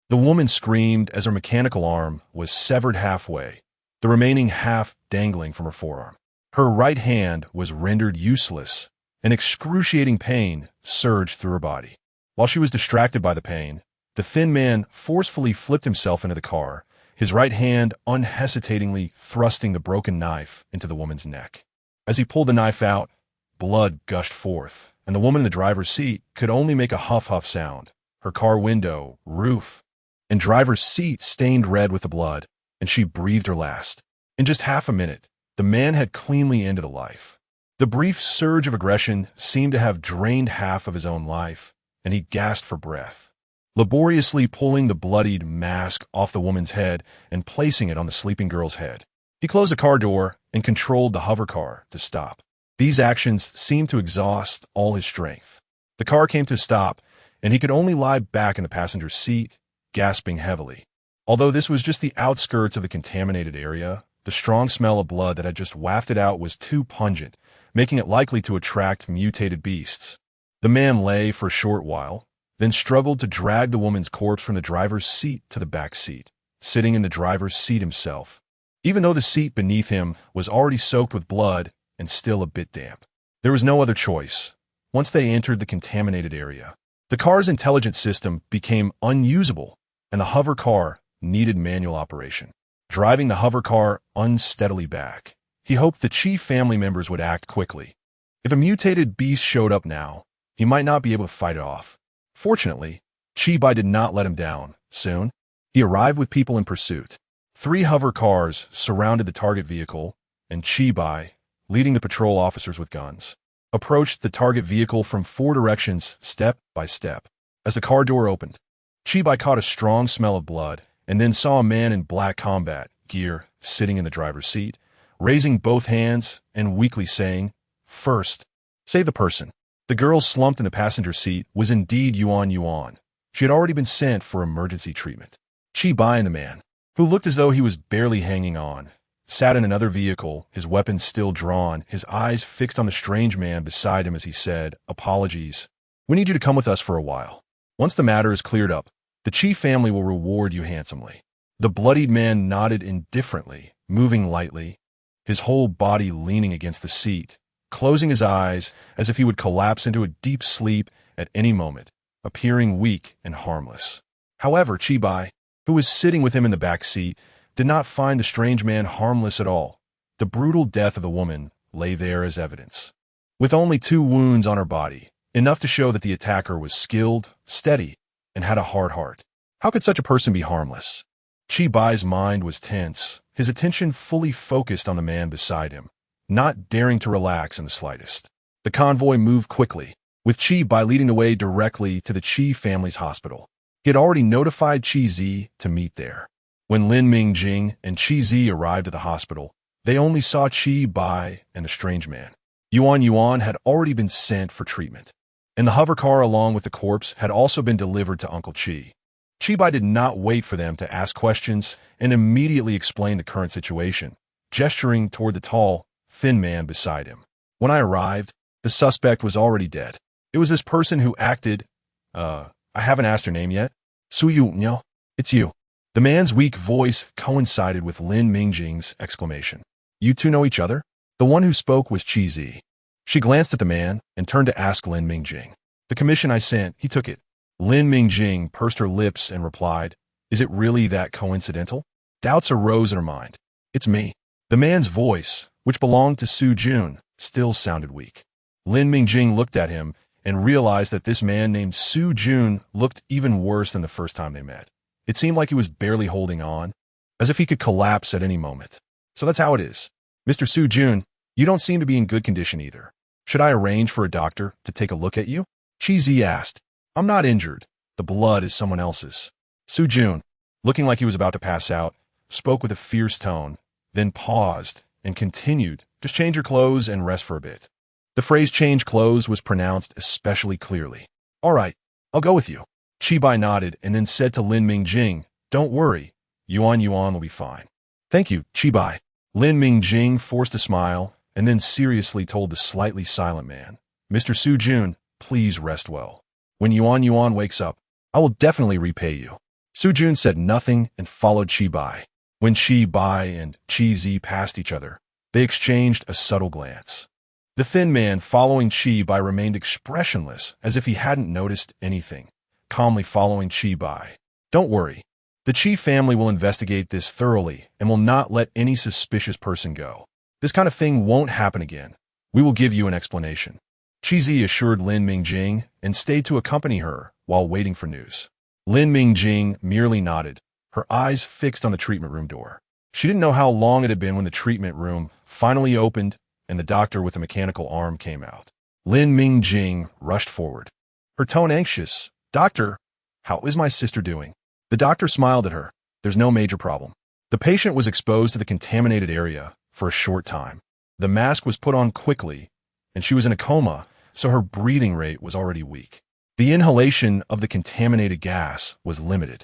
The woman screamed as her mechanical arm was severed halfway, the remaining half dangling from her forearm. Her right hand was rendered useless, and excruciating pain surged through her body. While she was distracted by the pain, the thin man forcefully flipped himself into the car, his right hand unhesitatingly thrusting the broken knife into the woman's neck. As he pulled the knife out, blood gushed forth, and the woman in the driver's seat could only make a huff-huff sound. Her car window, roof, and driver's seat stained red with the blood, and she breathed her last. In just half a minute, the man had cleanly ended a life. The brief surge of aggression seemed to have drained half of his own life, and he gasped for breath, laboriously pulling the bloodied mask off the woman's head and placing it on the sleeping girl's head. He closed the car door and controlled the hover car to stop. These actions seemed to exhaust all his strength. The car came to a stop, and he could only lie back in the passenger seat, gasping heavily. Although this was just the outskirts of the contaminated area, the strong smell of blood that had just wafted out was too pungent, making it likely to attract mutated beasts. The man lay for a short while, then struggled to drag the woman's corpse from the driver's seat to the back seat. sitting in the driver's seat himself, even though the seat beneath him was already soaked with blood and still a bit damp. There was no other choice. Once they entered the contaminated area, the car's intelligence system became unusable, and the hover car needed manual operation. Driving the hover car unsteadily back, he hoped the Chi family members would act quickly. If a mutated beast showed up now, he might not be able to fight it off. Fortunately, Chi-Bai did not let him down. Soon, he arrived with people in pursuit. 3 hover cars surrounded the target vehicle, and Chi-Bai, leading the patrol officers with guns, approached the target vehicle from 4 directions, step by step. As the car door opened, Chi-Bai caught a strong smell of blood and then saw a man in black combat gear sitting in the driver's seat, raising both hands and weakly saying, "First, save the person." The girl slumped in the passenger seat was indeed Yuan. She had already been sent for emergency treatment. Chi-Bai and the man, who looked as though he was barely hanging on, sat in another vehicle, his weapon still drawn, his eyes fixed on the strange man beside him as he said, "Apologies. We need you to come with us for a while. Once the matter is cleared up, the Chi family will reward you handsomely." The bloodied man nodded indifferently, moving lightly, his whole body leaning against the seat, closing his eyes as if he would collapse into a deep sleep at any moment, appearing weak and harmless. However, Chi-Bai, who was sitting with him in the back seat, did not find the strange man harmless at all. The brutal death of the woman lay there as evidence, with only 2 wounds on her body, enough to show that the attacker was skilled, steady, and had a hard heart. How could such a person be harmless? Chi-Bai's mind was tense, his attention fully focused on the man beside him, not daring to relax in the slightest. The convoy moved quickly, with Chi-Bai leading the way directly to the Chi family's hospital. He had already notified Chi-Zi to meet there. When Lin Mingjing and Chi-Zi arrived at the hospital, they only saw Chi-Bai and the strange man. Yuan had already been sent for treatment, and the hover car along with the corpse had also been delivered to Uncle Chi. Chi-Bai did not wait for them to ask questions and immediately explained the current situation, gesturing toward the tall, thin man beside him. When I arrived, the suspect was already dead. It was this person who acted, I haven't asked her name yet. Suyu, it's you. The man's weak voice coincided with Lin Mingjing's exclamation. You two know each other? The one who spoke was Chi-Zi. She glanced at the man and turned to ask Lin Mingjing. The commission I sent, he took it. Lin Mingjing pursed her lips and replied, Is it really that coincidental? Doubts arose in her mind. It's me. The man's voice, which belonged to Su Jun, still sounded weak. Lin Mingjing looked at him and realized that this man named Su Jun looked even worse than the first time they met. It seemed like he was barely holding on, as if he could collapse at any moment. So that's how it is. Mr. Su Jun, you don't seem to be in good condition either. Should I arrange for a doctor to take a look at you? Chi-Zi asked. I'm not injured. The blood is someone else's. Su Jun, looking like he was about to pass out, spoke with a fierce tone, then paused and continued, Just change your clothes and rest for a bit. The phrase change clothes was pronounced especially clearly. All right, I'll go with you. Chi-Bai nodded and then said to Lin Mingjing, Don't worry, Yuan will be fine. Thank you, Chi-Bai. Lin Mingjing forced a smile and then seriously told the slightly silent man, Mr. Su Jun, please rest well. When Yuan wakes up, I will definitely repay you. Su Jun said nothing and followed Chi-Bai. When Chi-Bai and Chi-Zi passed each other, they exchanged a subtle glance. The thin man following Chi-Bai remained expressionless as if he hadn't noticed anything, calmly following Chi-Bai. Don't worry. The Chi family will investigate this thoroughly and will not let any suspicious person go. This kind of thing won't happen again. We will give you an explanation. Chi-Zi assured Lin Mingjing and stayed to accompany her while waiting for news. Lin Mingjing merely nodded, her eyes fixed on the treatment room door. She didn't know how long it had been when the treatment room finally opened and the doctor with a mechanical arm came out. Lin Mingjing rushed forward, her tone anxious. Doctor, how is my sister doing? The doctor smiled at her. There's no major problem. The patient was exposed to the contaminated area for a short time. The mask was put on quickly, and she was in a coma, so her breathing rate was already weak. The inhalation of the contaminated gas was limited,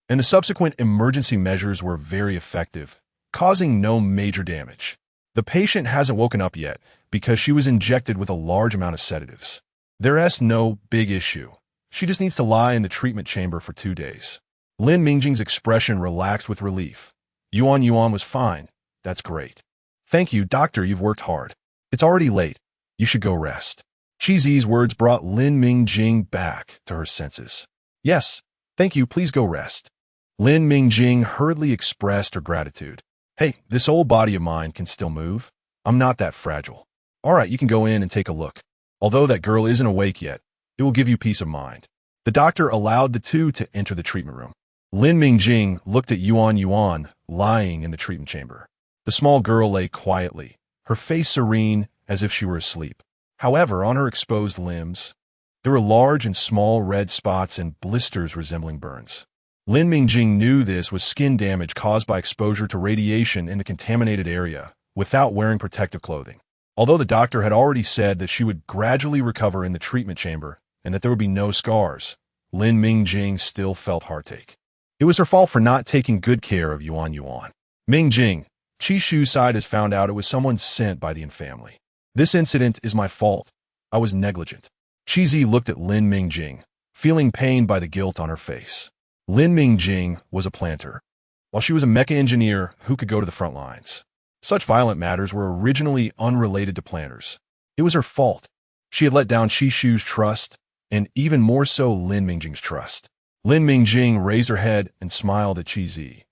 and the subsequent emergency measures were very effective, causing no major damage. The patient hasn't woken up yet because she was injected with a large amount of sedatives. There's no big issue. She just needs to lie in the treatment chamber for 2 days. Lin Mingjing's expression relaxed with relief. Yuan was fine. That's great. Thank you, doctor, you've worked hard. It's already late. You should go rest. Chizi's words brought Lin Mingjing back to her senses. Yes, thank you, please go rest. Lin Mingjing hurriedly expressed her gratitude. Hey, this old body of mine can still move. I'm not that fragile. All right, you can go in and take a look. Although that girl isn't awake yet, it will give you peace of mind. The doctor allowed the two to enter the treatment room. Lin Mingjing looked at Yuan lying in the treatment chamber. The small girl lay quietly, her face serene as if she were asleep. However, on her exposed limbs, there were large and small red spots and blisters resembling burns. Lin Mingjing knew this was skin damage caused by exposure to radiation in the contaminated area without wearing protective clothing. Although the doctor had already said that she would gradually recover in the treatment chamber and that there would be no scars, Lin Mingjing still felt heartache. It was her fault for not taking good care of Yuan. Mingjing, Chishu's side has found out it was someone sent by the Infamily. This incident is my fault. I was negligent. Chizi looked at Lin Mingjing, feeling pained by the guilt on her face. Lin Mingjing was a planter, while she was a mecha engineer who could go to the front lines. Such violent matters were originally unrelated to planters. It was her fault. She had let down Chishu's trust, and even more so Lin Mingjing's trust. Lin Mingjing raised her head and smiled at Chizi.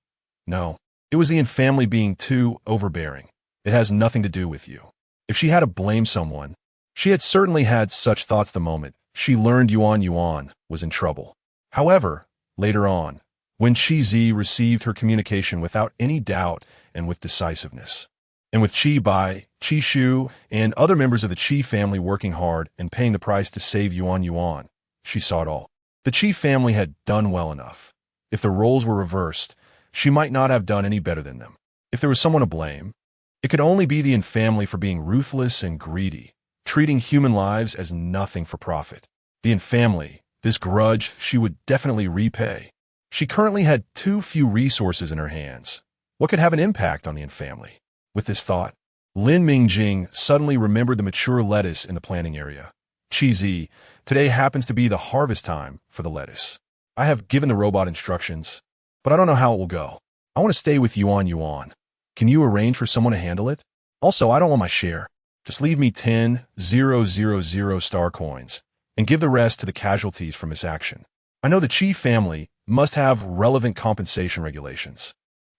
No, it was the Infamily being too overbearing. It has nothing to do with you. If she had to blame someone, she had certainly had such thoughts the moment she learned Yuan was in trouble. However, later on, when Chizi received her communication without any doubt and with decisiveness, and with Chishu, and other members of the Chi family working hard and paying the price to save Yuan, she saw it all. The Chi family had done well enough. If the roles were reversed, she might not have done any better than them. If there was someone to blame, it could only be the Infamily for being ruthless and greedy, treating human lives as nothing for profit. The Infamily, this grudge she would definitely repay. She currently had too few resources in her hands. What could have an impact on the Infamily? With this thought, Lin Mingjing suddenly remembered the mature lettuce in the planting area. Chizi, today happens to be the harvest time for the lettuce. I have given the robot instructions, but I don't know how it will go. I want to stay with Yuan. Can you arrange for someone to handle it? Also, I don't want my share. Just leave me 10,000 star coins and give the rest to the casualties from this action. I know the Chi family must have relevant compensation regulations.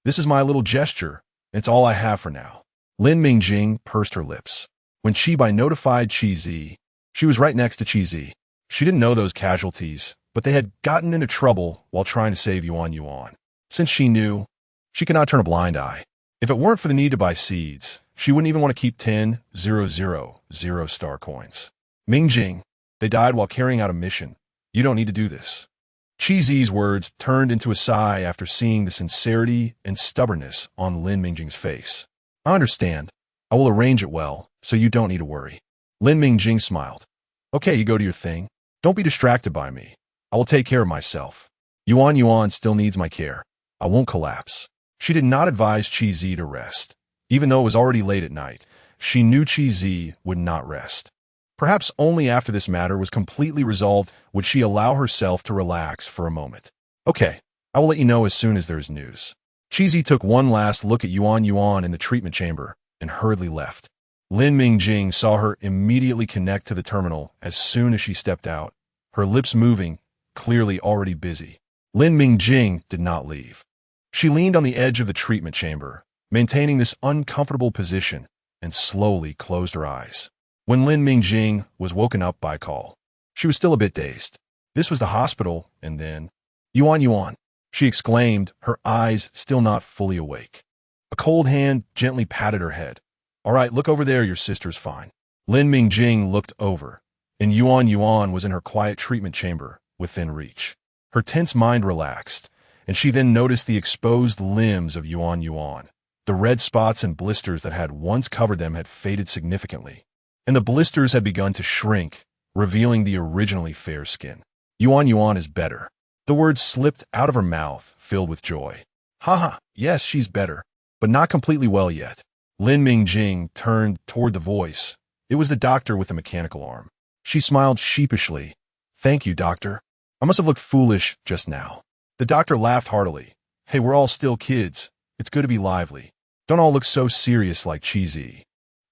This is my little gesture, and it's all I have for now. Lin Mingjing pursed her lips. When Chibai notified Chizi, she was right next to Chizi. She didn't know those casualties, but they had gotten into trouble while trying to save Yuan. Since she knew, she could not turn a blind eye. If it weren't for the need to buy seeds, she wouldn't even want to keep 10,000 star coins. Mingjing, they died while carrying out a mission. You don't need to do this. Chizi's words turned into a sigh after seeing the sincerity and stubbornness on Lin Mingjing's face. I understand. I will arrange it well, so you don't need to worry. Lin Mingjing smiled. Okay, you go to your thing. Don't be distracted by me. I will take care of myself. Yuan still needs my care. I won't collapse. She did not advise Chizi to rest. Even though it was already late at night, she knew Chizi would not rest. Perhaps only after this matter was completely resolved would she allow herself to relax for a moment. Okay, I will let you know as soon as there is news. Chizi took one last look at Yuan in the treatment chamber and hurriedly left. Lin Mingjing saw her immediately connect to the terminal as soon as she stepped out, her lips moving, clearly already busy. Lin Mingjing did not leave. She leaned on the edge of the treatment chamber, maintaining this uncomfortable position, and slowly closed her eyes. When Lin Mingjing was woken up by a call, she was still a bit dazed. This was the hospital, and then, Yuan, she exclaimed, her eyes still not fully awake. A cold hand gently patted her head. All right, look over there, your sister's fine. Lin Mingjing looked over, and Yuan was in her quiet treatment chamber, within reach. Her tense mind relaxed, and she then noticed the exposed limbs of Yuan. The red spots and blisters that had once covered them had faded significantly, and the blisters had begun to shrink, revealing the originally fair skin. Yuan is better. The words slipped out of her mouth, filled with joy. Haha, yes, she's better, but not completely well yet. Lin Mingjing turned toward the voice. It was the doctor with the mechanical arm. She smiled sheepishly. Thank you, doctor. I must have looked foolish just now. The doctor laughed heartily. Hey, we're all still kids. It's good to be lively. Don't all look so serious like cheesy.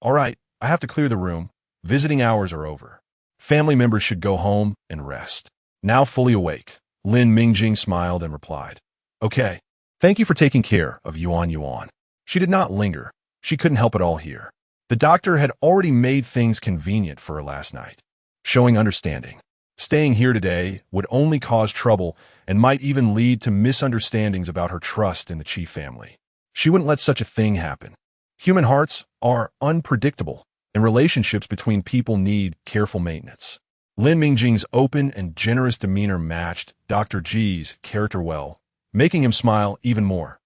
All right, I have to clear the room. Visiting hours are over. Family members should go home and rest. Now fully awake, Lin Mingjing smiled and replied, Okay, thank you for taking care of Yuan. She did not linger. She couldn't help it all here. The doctor had already made things convenient for her last night, showing understanding. Staying here today would only cause trouble and might even lead to misunderstandings about her trust in the Chi family. She wouldn't let such a thing happen. Human hearts are unpredictable, and relationships between people need careful maintenance. Lin Mingjing's open and generous demeanor matched Dr. G's character well, making him smile even more.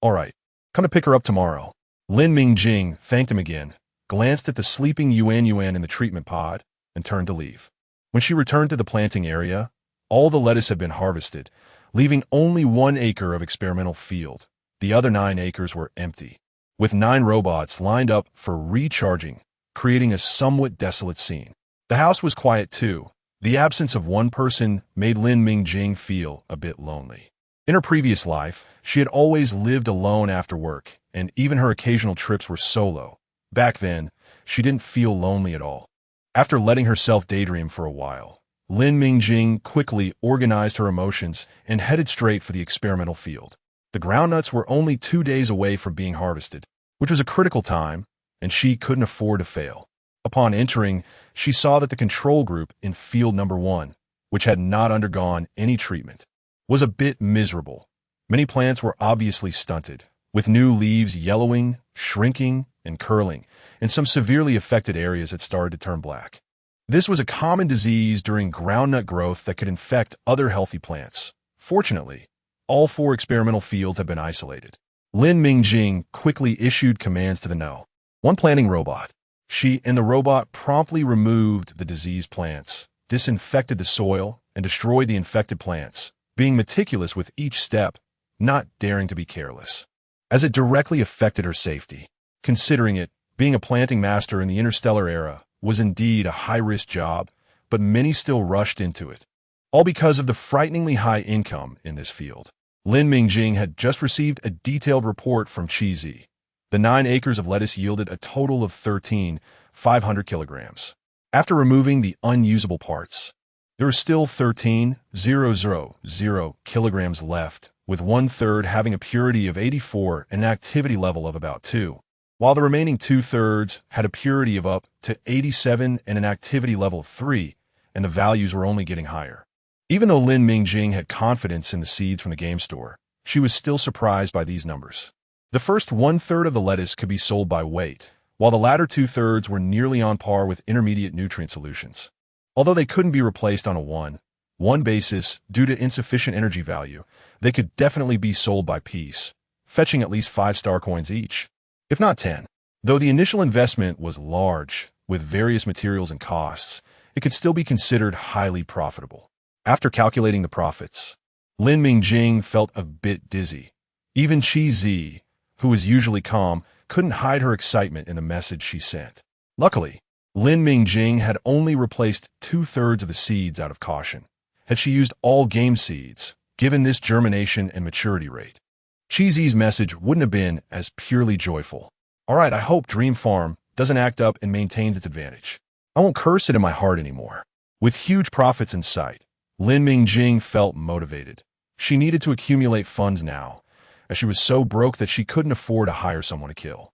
All right, come to pick her up tomorrow. Lin Mingjing thanked him again, glanced at the sleeping Yuan in the treatment pod, and turned to leave. When she returned to the planting area, all the lettuce had been harvested, leaving only 1 acre of experimental field. The other 9 acres were empty, with 9 robots lined up for recharging, creating a somewhat desolate scene. The house was quiet too. The absence of one person made Lin Mingjing feel a bit lonely. In her previous life, she had always lived alone after work, and even her occasional trips were solo. Back then, she didn't feel lonely at all. After letting herself daydream for a while, Lin Mingjing quickly organized her emotions and headed straight for the experimental field. The groundnuts were only 2 days away from being harvested, which was a critical time, and she couldn't afford to fail. Upon entering, she saw that the control group in field number 1, which had not undergone any treatment, was a bit miserable. Many plants were obviously stunted, with new leaves yellowing, shrinking, and curling, and some severely affected areas had started to turn black. This was a common disease during groundnut growth that could infect other healthy plants. Fortunately, all 4 experimental fields had been isolated. Lin Mingjing quickly issued commands to the No. 1 planting robot. She and the robot promptly removed the diseased plants, disinfected the soil, and destroyed the infected plants, being meticulous with each step, not daring to be careless, as it directly affected her safety. Considering it, being a planting master in the interstellar era was indeed a high-risk job, but many still rushed into it, all because of the frighteningly high income in this field. Lin Mingjing had just received a detailed report from Chi. The 9 acres of lettuce yielded a total of 13,500 kilograms. After removing the unusable parts, there were still 13,000 kilograms left, with 1/3 having a purity of 84 and an activity level of about 2, while the remaining 2/3 had a purity of up to 87 and an activity level of 3, and the values were only getting higher. Even though Lin Mingjing had confidence in the seeds from the game store, she was still surprised by these numbers. The first 1/3 of the lettuce could be sold by weight, while the latter 2/3 were nearly on par with intermediate nutrient solutions. Although they couldn't be replaced on a 1-1 basis due to insufficient energy value, they could definitely be sold by piece, fetching at least 5 star coins each, if not 10. Though the initial investment was large, with various materials and costs, it could still be considered highly profitable. After calculating the profits, Lin Mingjing felt a bit dizzy. Even Chi, who was usually calm, couldn't hide her excitement in the message she sent. Luckily, Lin Mingjing had only replaced 2/3 of the seeds out of caution. Had she used all game seeds, given this germination and maturity rate, Chi's message wouldn't have been as purely joyful. All right, I hope Dream Farm doesn't act up and maintains its advantage. I won't curse it in my heart anymore. With huge profits in sight, Lin Mingjing felt motivated. She needed to accumulate funds now, as she was so broke that she couldn't afford to hire someone to kill.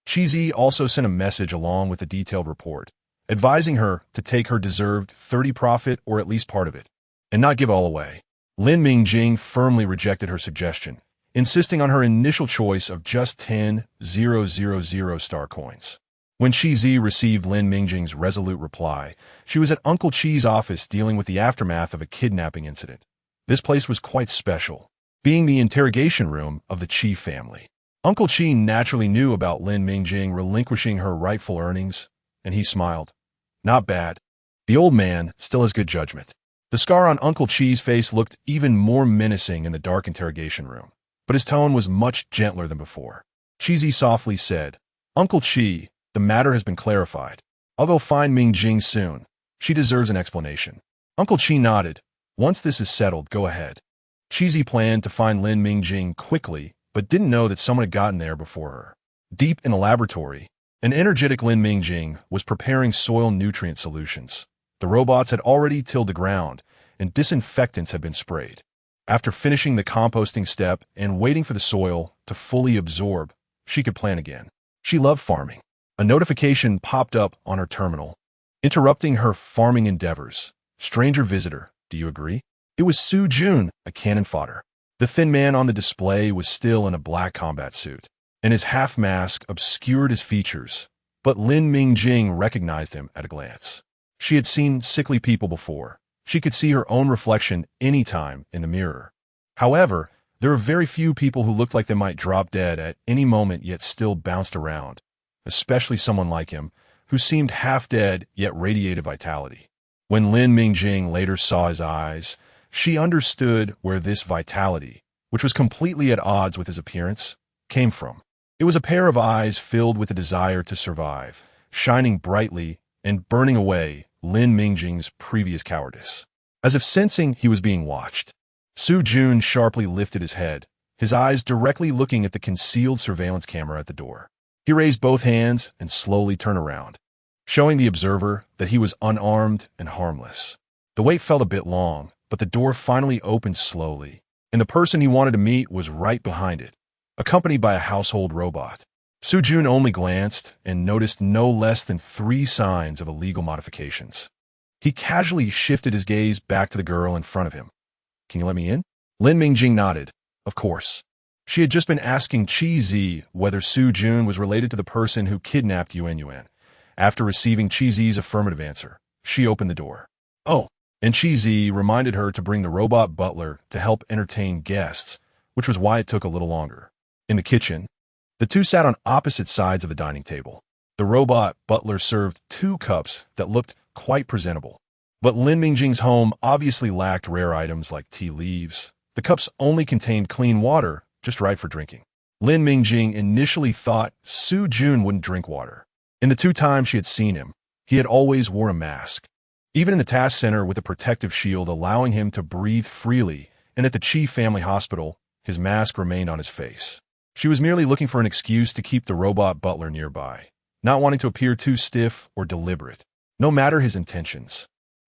Chi also sent a message along with a detailed report, advising her to take her deserved 30 profit or at least part of it, and not give all away. Lin Mingjing firmly rejected her suggestion, insisting on her initial choice of just 10,000 star coins. When Chi received Lin Mingjing's resolute reply, she was at Uncle Chi's office dealing with the aftermath of a kidnapping incident. This place was quite special, being the interrogation room of the Chi family. Uncle Chi naturally knew about Lin Mingjing relinquishing her rightful earnings, and he smiled. Not bad. The old man still has good judgment. The scar on Uncle Chi's face looked even more menacing in the dark interrogation room, but his tone was much gentler than before. Chi softly said, Uncle Chi, the matter has been clarified. I'll go find Mingjing soon. She deserves an explanation. Uncle Chi nodded. Once this is settled, go ahead. Cheesy planned to find Lin Mingjing quickly, but didn't know that someone had gotten there before her. Deep in the laboratory, an energetic Lin Mingjing was preparing soil nutrient solutions. The robots had already tilled the ground, and disinfectants had been sprayed. After finishing the composting step and waiting for the soil to fully absorb, she could plan again. She loved farming. A notification popped up on her terminal, interrupting her farming endeavors. Stranger visitor, do you agree? It was Su Jun, a cannon fodder. The thin man on the display was still in a black combat suit, and his half-mask obscured his features, but Lin Mingjing recognized him at a glance. She had seen sickly people before. She could see her own reflection anytime in the mirror. However, there were very few people who looked like they might drop dead at any moment yet still bounced around, especially someone like him, who seemed half-dead yet radiated vitality. When Lin Mingjing later saw his eyes, she understood where this vitality, which was completely at odds with his appearance, came from. It was a pair of eyes filled with a desire to survive, shining brightly and burning away Lin Mingjing's previous cowardice. As if sensing he was being watched, Su Jun sharply lifted his head, his eyes directly looking at the concealed surveillance camera at the door. He raised both hands and slowly turned around, showing the observer that he was unarmed and harmless. The wait felt a bit long, but the door finally opened slowly, and the person he wanted to meet was right behind it, accompanied by a household robot. Su Jun only glanced and noticed no less than 3 signs of illegal modifications. He casually shifted his gaze back to the girl in front of him. Can you let me in? Lin Mingjing nodded. Of course. She had just been asking Qi Zi whether Su Jun was related to the person who kidnapped Yuan. After receiving Qi Zi's affirmative answer, she opened the door. Oh, and Qi Zi reminded her to bring the robot butler to help entertain guests, which was why it took a little longer. In the kitchen, the two sat on opposite sides of the dining table. The robot butler served 2 cups that looked quite presentable. But Lin Mingjing's home obviously lacked rare items like tea leaves. The cups only contained clean water, just right for drinking. Lin Mingjing initially thought Su Jun wouldn't drink water. In the 2 times she had seen him, he had always wore a mask. Even in the task center with a protective shield allowing him to breathe freely, and at the Qi family hospital, his mask remained on his face. She was merely looking for an excuse to keep the robot butler nearby, not wanting to appear too stiff or deliberate, no matter his intentions.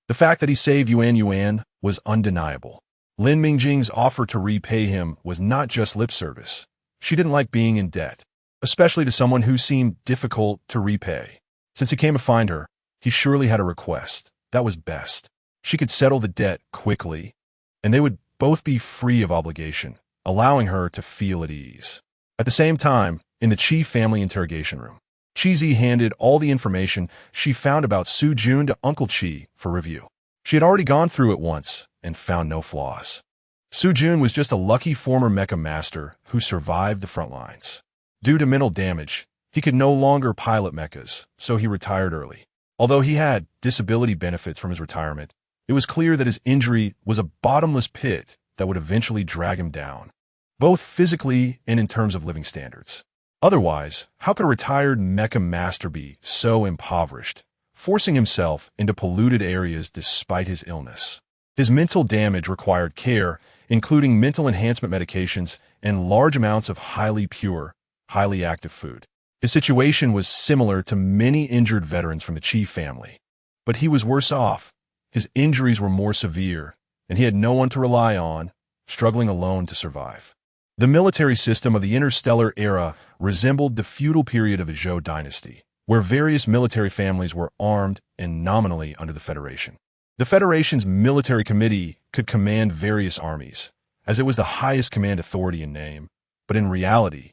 The fact that he saved Yuan was undeniable. Lin Mingjing's offer to repay him was not just lip service. She didn't like being in debt, especially to someone who seemed difficult to repay. Since he came to find her, he surely had a request. That was best. She could settle the debt quickly, and they would both be free of obligation, allowing her to feel at ease. At the same time, in the Qi family interrogation room, Qi Zi handed all the information she found about Su Jun to Uncle Qi for review. She had already gone through it once and found no flaws. Su Jun was just a lucky former mecha master who survived the front lines. Due to mental damage, he could no longer pilot mechas, so he retired early. Although he had disability benefits from his retirement, it was clear that his injury was a bottomless pit that would eventually drag him down, both physically and in terms of living standards. Otherwise, how could a retired mecha master be so impoverished, forcing himself into polluted areas despite his illness? His mental damage required care, including mental enhancement medications and large amounts of highly pure, highly active food. His situation was similar to many injured veterans from the Qi family, but he was worse off. His injuries were more severe, and he had no one to rely on, struggling alone to survive. The military system of the interstellar era resembled the feudal period of the Zhou dynasty, where various military families were armed and nominally under the Federation. The Federation's military committee could command various armies, as it was the highest command authority in name, but in reality,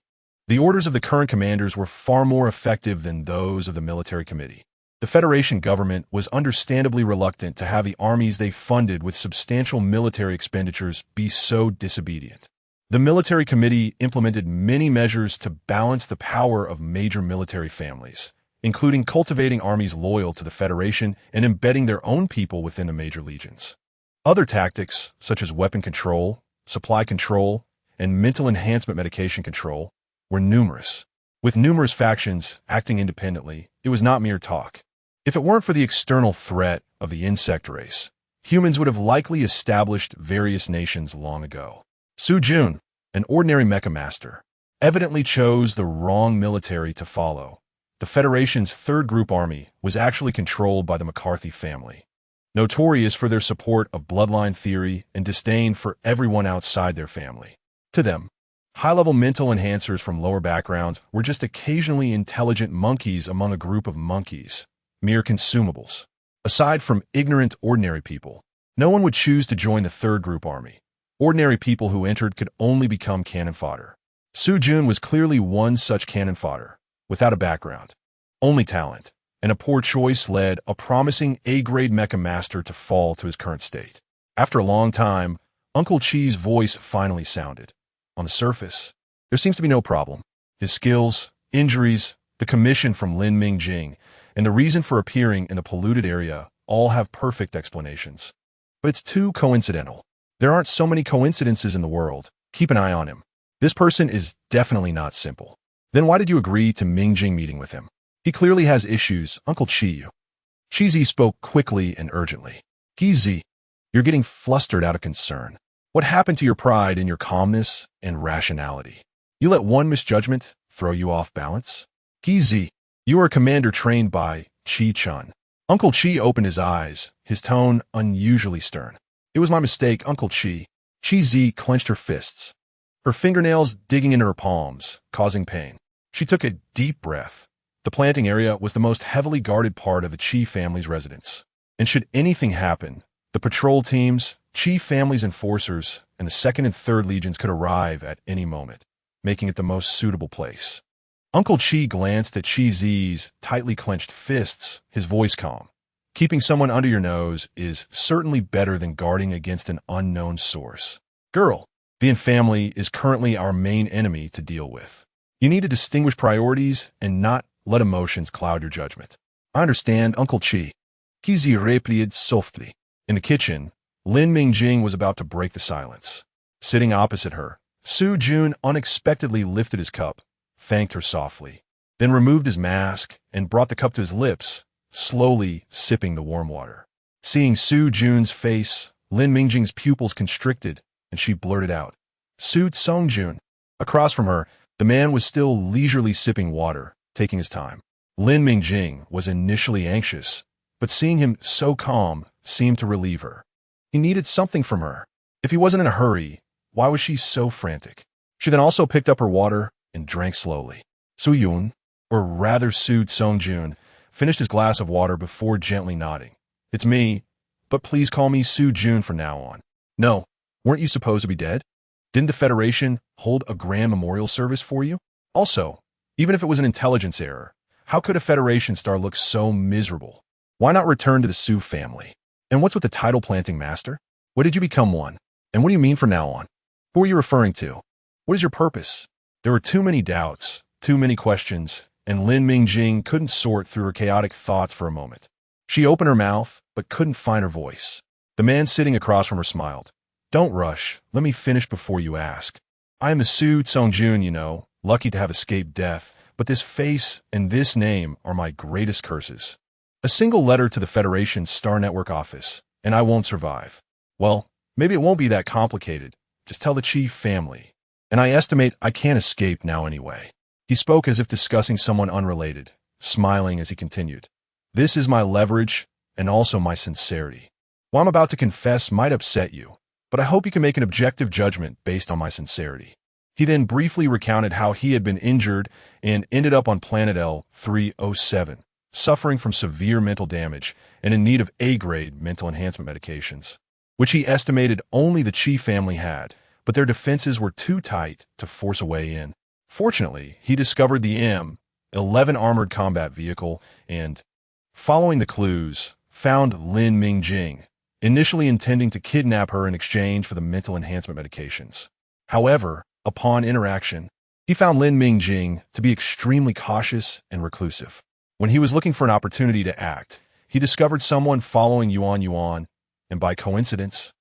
the orders of the current commanders were far more effective than those of the military committee. The Federation government was understandably reluctant to have the armies they funded with substantial military expenditures be so disobedient. The military committee implemented many measures to balance the power of major military families, including cultivating armies loyal to the Federation and embedding their own people within the major legions. Other tactics, such as weapon control, supply control, and mental enhancement medication control, were numerous. With numerous factions acting independently, it was not mere talk. If it weren't for the external threat of the insect race, humans would have likely established various nations long ago. Su Jun, an ordinary mecha master, evidently chose the wrong military to follow. The Federation's third group army was actually controlled by the McCarthy family, notorious for their support of bloodline theory and disdain for everyone outside their family. To them, high-level mental enhancers from lower backgrounds were just occasionally intelligent monkeys among a group of monkeys, mere consumables. Aside from ignorant, ordinary people, no one would choose to join the third group army. Ordinary people who entered could only become cannon fodder. Su Jun was clearly one such cannon fodder, without a background, only talent, and a poor choice led a promising A-grade mecha master to fall to his current state. After a long time, Uncle Chi's voice finally sounded. On the surface, there seems to be no problem. His skills, injuries, the commission from Lin Mingjing, and the reason for appearing in the polluted area all have perfect explanations. But it's too coincidental. There aren't so many coincidences in the world. Keep an eye on him. This person is definitely not simple. Then why did you agree to Mingjing meeting with him? He clearly has issues, Uncle Chi. Chi spoke quickly and urgently. Chi, you're getting flustered out of concern. What happened to your pride and your calmness and rationality? You let one misjudgment throw you off balance? Chi, you are a commander trained by Chi-chun. Uncle Chi opened his eyes, his tone unusually stern. It was my mistake, Uncle Chi. Chi clenched her fists, her fingernails digging into her palms, causing pain. She took a deep breath. The planting area was the most heavily guarded part of the Chi family's residence. And should anything happen, the patrol teams, Chi family's enforcers, and the 2nd and 3rd Legions could arrive at any moment, making it the most suitable place. Uncle Chi glanced at Chi-Zi's tightly clenched fists, his voice calm. Keeping someone under your nose is certainly better than guarding against an unknown source. Girl, the family is currently our main enemy to deal with. You need to distinguish priorities and not let emotions cloud your judgment. I understand, Uncle Chi. Chi replied softly. In the kitchen, Lin Mingjing was about to break the silence. Sitting opposite her, Su Jun unexpectedly lifted his cup, thanked her softly, then removed his mask and brought the cup to his lips, slowly sipping the warm water. Seeing Su Jun's face, Lin Mingjing's pupils constricted, and she blurted out, Su Tsongjun. Across from her, the man was still leisurely sipping water, taking his time. Lin Mingjing was initially anxious, but seeing him so calm seemed to relieve her. He needed something from her. If he wasn't in a hurry, why was she so frantic? She then also picked up her water and drank slowly. Su Yun, or rather Su Tsongjun, finished his glass of water before gently nodding. It's me, but please call me Su Jun from now on. No, weren't you supposed to be dead? Didn't the Federation hold a grand memorial service for you? Also, even if it was an intelligence error, how could a Federation star look so miserable? Why not return to the Su family? And what's with the title planting master? What did you become one? And what do you mean from now on? Who are you referring to? What is your purpose? There were too many doubts, too many questions, and Lin Mingjing couldn't sort through her chaotic thoughts for a moment. She opened her mouth, but couldn't find her voice. The man sitting across from her smiled. Don't rush. Let me finish before you ask. I am the Su Tsongjun, lucky to have escaped death, but this face and this name are my greatest curses. A single letter to the Federation's Star Network office, and I won't survive. Well, maybe it won't be that complicated. Just tell the Chief family. And I estimate I can't escape now anyway. He spoke as if discussing someone unrelated, smiling as he continued. This is my leverage and also my sincerity. What I'm about to confess might upset you, but I hope you can make an objective judgment based on my sincerity. He then briefly recounted how he had been injured and ended up on planet L307, suffering from severe mental damage and in need of A-grade mental enhancement medications, which he estimated only the Chi family had, but their defenses were too tight to force a way in. Fortunately, he discovered the M11 armored combat vehicle and, following the clues, found Lin Mingjing, initially intending to kidnap her in exchange for the mental enhancement medications. However, upon interaction, he found Lin Mingjing to be extremely cautious and reclusive. When he was looking for an opportunity to act, he discovered someone following Yuan, and by coincidence,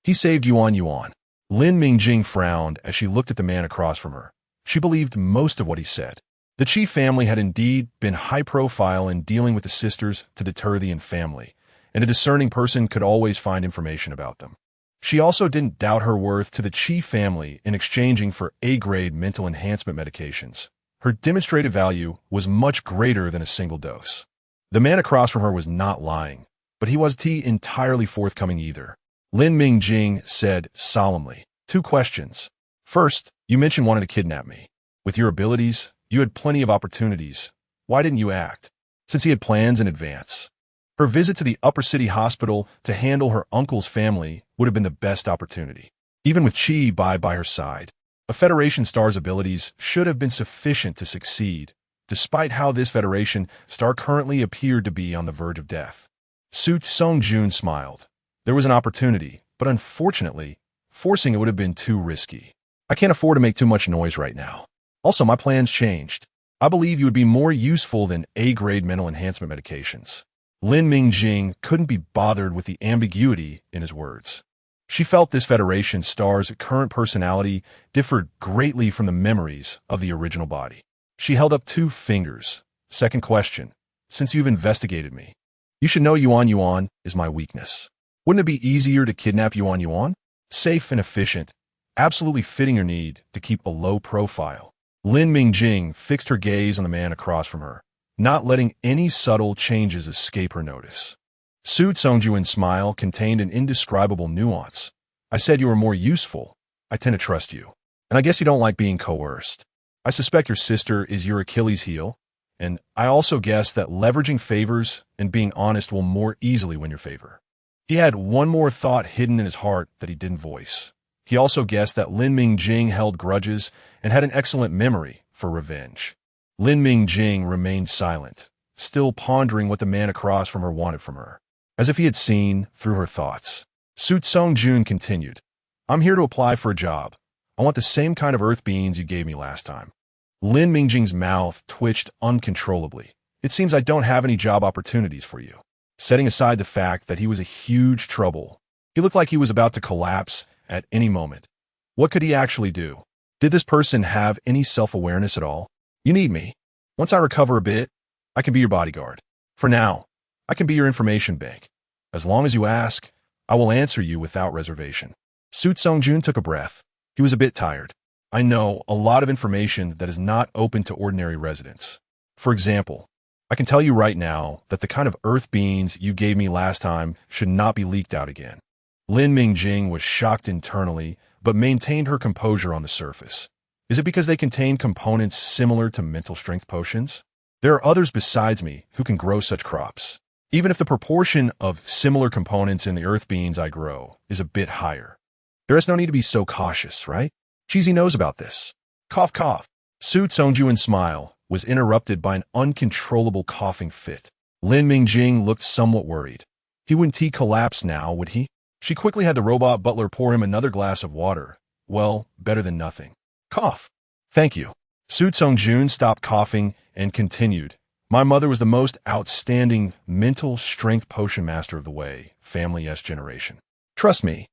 he saved Yuan. Lin Mingjing frowned as she looked at the man across from her. She believed most of what he said. The Chi family had indeed been high-profile in dealing with the sisters to deter the family, and a discerning person could always find information about them. She also didn't doubt her worth to the Chi family in exchanging for A-grade mental enhancement medications. Her demonstrated value was much greater than a single dose. The man across from her was not lying, but he wasn't entirely forthcoming either. Lin Mingjing said solemnly, 2 questions. First, you mentioned wanting to kidnap me. With your abilities, you had plenty of opportunities. Why didn't you act? Since he had plans in advance. Her visit to the upper city hospital to handle her uncle's family would have been the best opportunity. Even with Chi by her side, a Federation star's abilities should have been sufficient to succeed, despite how this Federation star currently appeared to be on the verge of death. Su Songjun smiled. There was an opportunity, but unfortunately, forcing it would have been too risky. I can't afford to make too much noise right now. Also, my plans changed. I believe you would be more useful than A-grade mental enhancement medications. Lin Mingjing couldn't be bothered with the ambiguity in his words. She felt this Federation star's current personality differed greatly from the memories of the original body. She held up 2 fingers. Second question. Since you've investigated me, you should know Yuan is my weakness. Wouldn't it be easier to kidnap Yuan? Safe and efficient, absolutely fitting your need to keep a low profile. Lin Mingjing fixed her gaze on the man across from her, not letting any subtle changes escape her notice. Su Songjuan's smile contained an indescribable nuance. I said you were more useful. I tend to trust you. And I guess you don't like being coerced. I suspect your sister is your Achilles heel, and I also guess that leveraging favors and being honest will more easily win your favor. He had one more thought hidden in his heart that he didn't voice. He also guessed that Lin Mingjing held grudges and had an excellent memory for revenge. Lin Mingjing remained silent, still pondering what the man across from her wanted from her, as if he had seen through her thoughts. Su Songjun continued, I'm here to apply for a job. I want the same kind of earth beings you gave me last time. Lin Mingjing's mouth twitched uncontrollably. It seems I don't have any job opportunities for you. Setting aside the fact that he was a huge trouble, he looked like he was about to collapse at any moment. What could he actually do? Did this person have any self-awareness at all? You need me. Once I recover a bit, I can be your bodyguard. For now, I can be your information bank. As long as you ask, I will answer you without reservation. Su Songjun took a breath. He was a bit tired. I know a lot of information that is not open to ordinary residents. For example, I can tell you right now that the kind of earth beings you gave me last time should not be leaked out again. Lin Mingjing was shocked internally, but maintained her composure on the surface. Is it because they contain components similar to mental strength potions? There are others besides me who can grow such crops, even if the proportion of similar components in the earth beings I grow is a bit higher. There is no need to be so cautious, right? Cheesy knows about this. Cough, cough. Su Songjuan's smile was interrupted by an uncontrollable coughing fit. Lin Mingjing looked somewhat worried. He wouldn't collapse now, would he? She quickly had the robot butler pour him another glass of water. Well, better than nothing. Cough. Thank you. Su Songjun stopped coughing and continued. My mother was the most outstanding mental strength potion master of the Wei family generation. Trust me,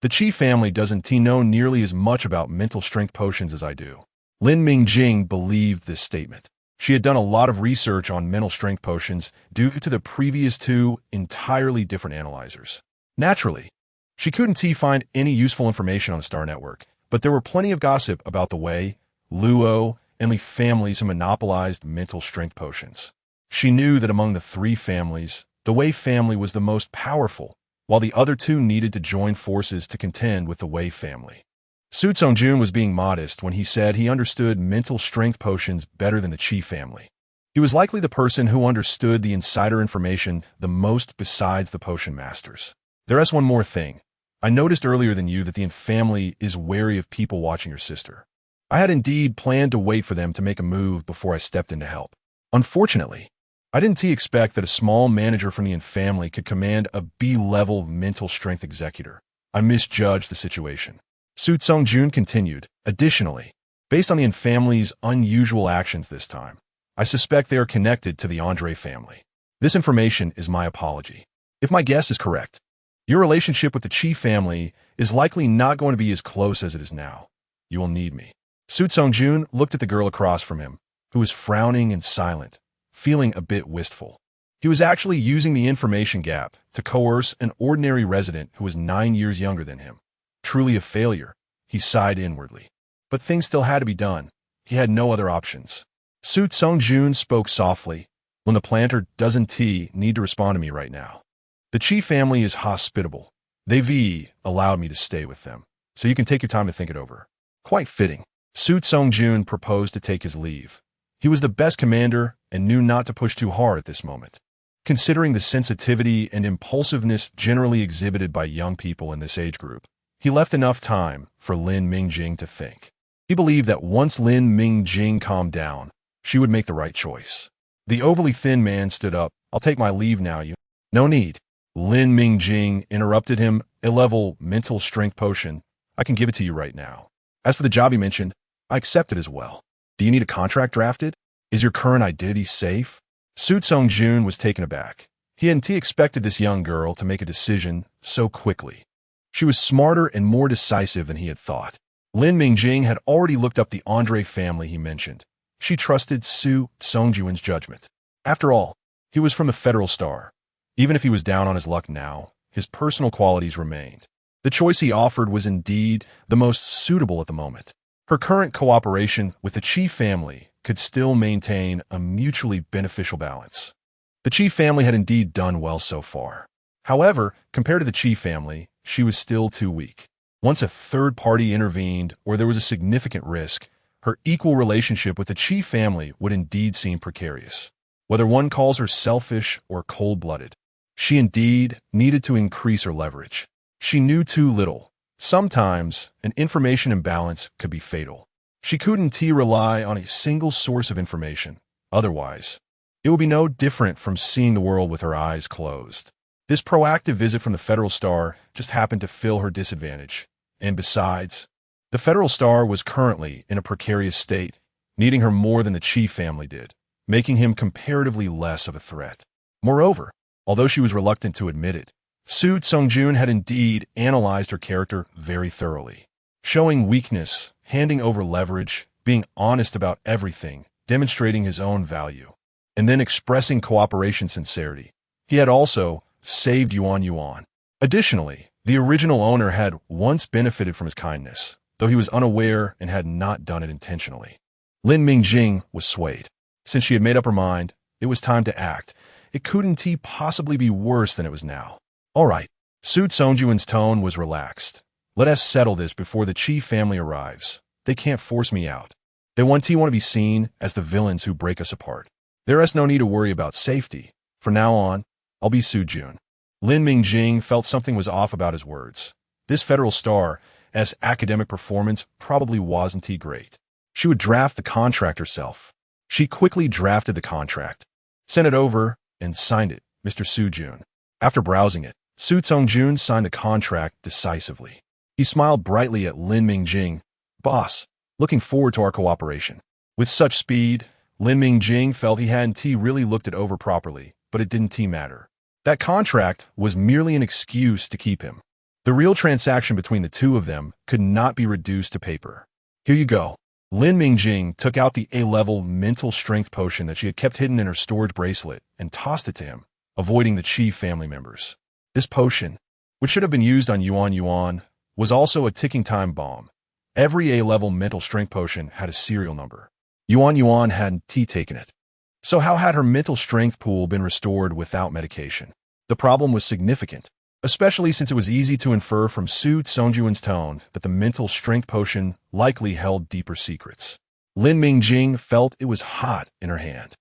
the Chi family doesn't know nearly as much about mental strength potions as I do. Lin Mingjing believed this statement. She had done a lot of research on mental strength potions due to the previous 2 entirely different analyzers. Naturally, she couldn't find any useful information on the Star Network, but there were plenty of gossip about the Wei, Luo, and Li families who monopolized mental strength potions. She knew that among the 3 families, the Wei family was the most powerful, while the other 2 needed to join forces to contend with the Wei family. Su Songjun was being modest when he said he understood mental strength potions better than the Chi family. He was likely the person who understood the insider information the most besides the potion masters. There's one more thing. I noticed earlier than you that the family is wary of people watching your sister. I had indeed planned to wait for them to make a move before I stepped in to help. Unfortunately, I didn't expect that a small manager from the family could command a B-level mental strength executor. I misjudged the situation. Su Songjun continued. Additionally, based on the family's unusual actions this time, I suspect they are connected to the Andre family. This information is my apology. If my guess is correct, your relationship with the Chi family is likely not going to be as close as it is now. You will need me. Su Songjun looked at the girl across from him, who was frowning and silent, feeling a bit wistful. He was actually using the information gap to coerce an ordinary resident who was 9 years younger than him. Truly a failure, he sighed inwardly. But things still had to be done. He had no other options. Su Tsung-jun spoke softly. When the planter doesn't need to respond to me right now. The Chi family is hospitable. They've allowed me to stay with them, so you can take your time to think it over. Quite fitting. Su Tsung-jun proposed to take his leave. He was the best commander and knew not to push too hard at this moment. Considering the sensitivity and impulsiveness generally exhibited by young people in this age group, he left enough time for Lin Mingjing to think. He believed that once Lin Mingjing calmed down, she would make the right choice. The overly thin man stood up. I'll take my leave now, you. No need. Lin Mingjing interrupted him. A level mental strength potion. I can give it to you right now. As for the job you mentioned, I accept it as well. Do you need a contract drafted? Is your current identity safe? Su Tsung-jun was taken aback. He hadn't expected this young girl to make a decision so quickly. She was smarter and more decisive than he had thought. Lin Mingjing had already looked up the Andre family he mentioned. She trusted Su Tsung-jun's judgment. After all, he was from the Federal Star. Even if he was down on his luck now, his personal qualities remained. The choice he offered was indeed the most suitable at the moment. Her current cooperation with the Chi family could still maintain a mutually beneficial balance. The Chi family had indeed done well so far. However, compared to the Chi family, she was still too weak. Once a third party intervened or there was a significant risk, her equal relationship with the Chi family would indeed seem precarious. Whether one calls her selfish or cold-blooded, she indeed needed to increase her leverage. She knew too little. Sometimes, an information imbalance could be fatal. She couldn't rely on a single source of information. Otherwise, it would be no different from seeing the world with her eyes closed. This proactive visit from the Federal Star just happened to fill her disadvantage. And besides, the Federal Star was currently in a precarious state, needing her more than the Chi family did, making him comparatively less of a threat. Moreover, although she was reluctant to admit it, Su Tsung-jun had indeed analyzed her character very thoroughly. Showing weakness, handing over leverage, being honest about everything, demonstrating his own value, and then expressing cooperation sincerity. He had also saved Yuan. Additionally, the original owner had once benefited from his kindness, though he was unaware and had not done it intentionally. Lin Mingjing was swayed. Since she had made up her mind, it was time to act. It couldn't possibly be worse than it was now. All right. Su Tsung-jun's tone was relaxed. Let us settle this before the Chi family arrives. They can't force me out. They want to be seen as the villains who break us apart. There is no need to worry about safety. From now on, I'll be Su-jun. Lin Mingjing felt something was off about his words. This Federal Star, as academic performance, probably wasn't great. She would draft the contract herself. She quickly drafted the contract, sent it over, and signed it, Mr. Su-jun. After browsing it, Su Tsung-jun signed the contract decisively. He smiled brightly at Lin Mingjing. Boss, looking forward to our cooperation. With such speed, Lin Mingjing felt he hadn't really looked it over properly, but it didn't matter. That contract was merely an excuse to keep him. The real transaction between the two of them could not be reduced to paper. Here you go. Lin Mingjing took out the A-level mental strength potion that she had kept hidden in her storage bracelet and tossed it to him, avoiding the Chi family members. This potion, which should have been used on Yuan, was also a ticking time bomb. Every A-level mental strength potion had a serial number. Yuan hadn't taken it. So how had her mental strength pool been restored without medication? The problem was significant, especially since it was easy to infer from Su Tsung-jun's tone that the mental strength potion likely held deeper secrets. Lin Mingjing felt it was hot in her hand.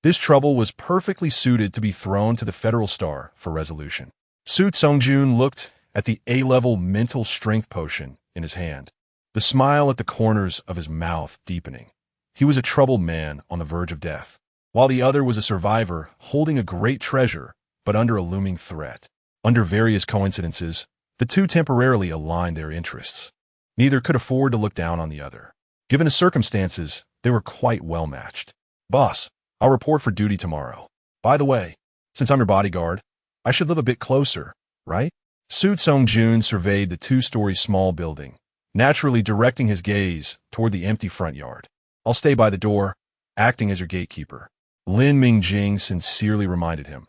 This trouble was perfectly suited to be thrown to the Federal Star for resolution. Su Tsung-jun looked at the A-level mental strength potion in his hand, the smile at the corners of his mouth deepening. He was a troubled man on the verge of death, while the other was a survivor holding a great treasure, but under a looming threat. Under various coincidences, the two temporarily aligned their interests. Neither could afford to look down on the other. Given the circumstances, they were quite well matched. Boss, I'll report for duty tomorrow. By the way, since I'm your bodyguard, I should live a bit closer, right? Su Tsung-jun surveyed the two-story small building, naturally directing his gaze toward the empty front yard. I'll stay by the door, acting as your gatekeeper. Lin Mingjing sincerely reminded him.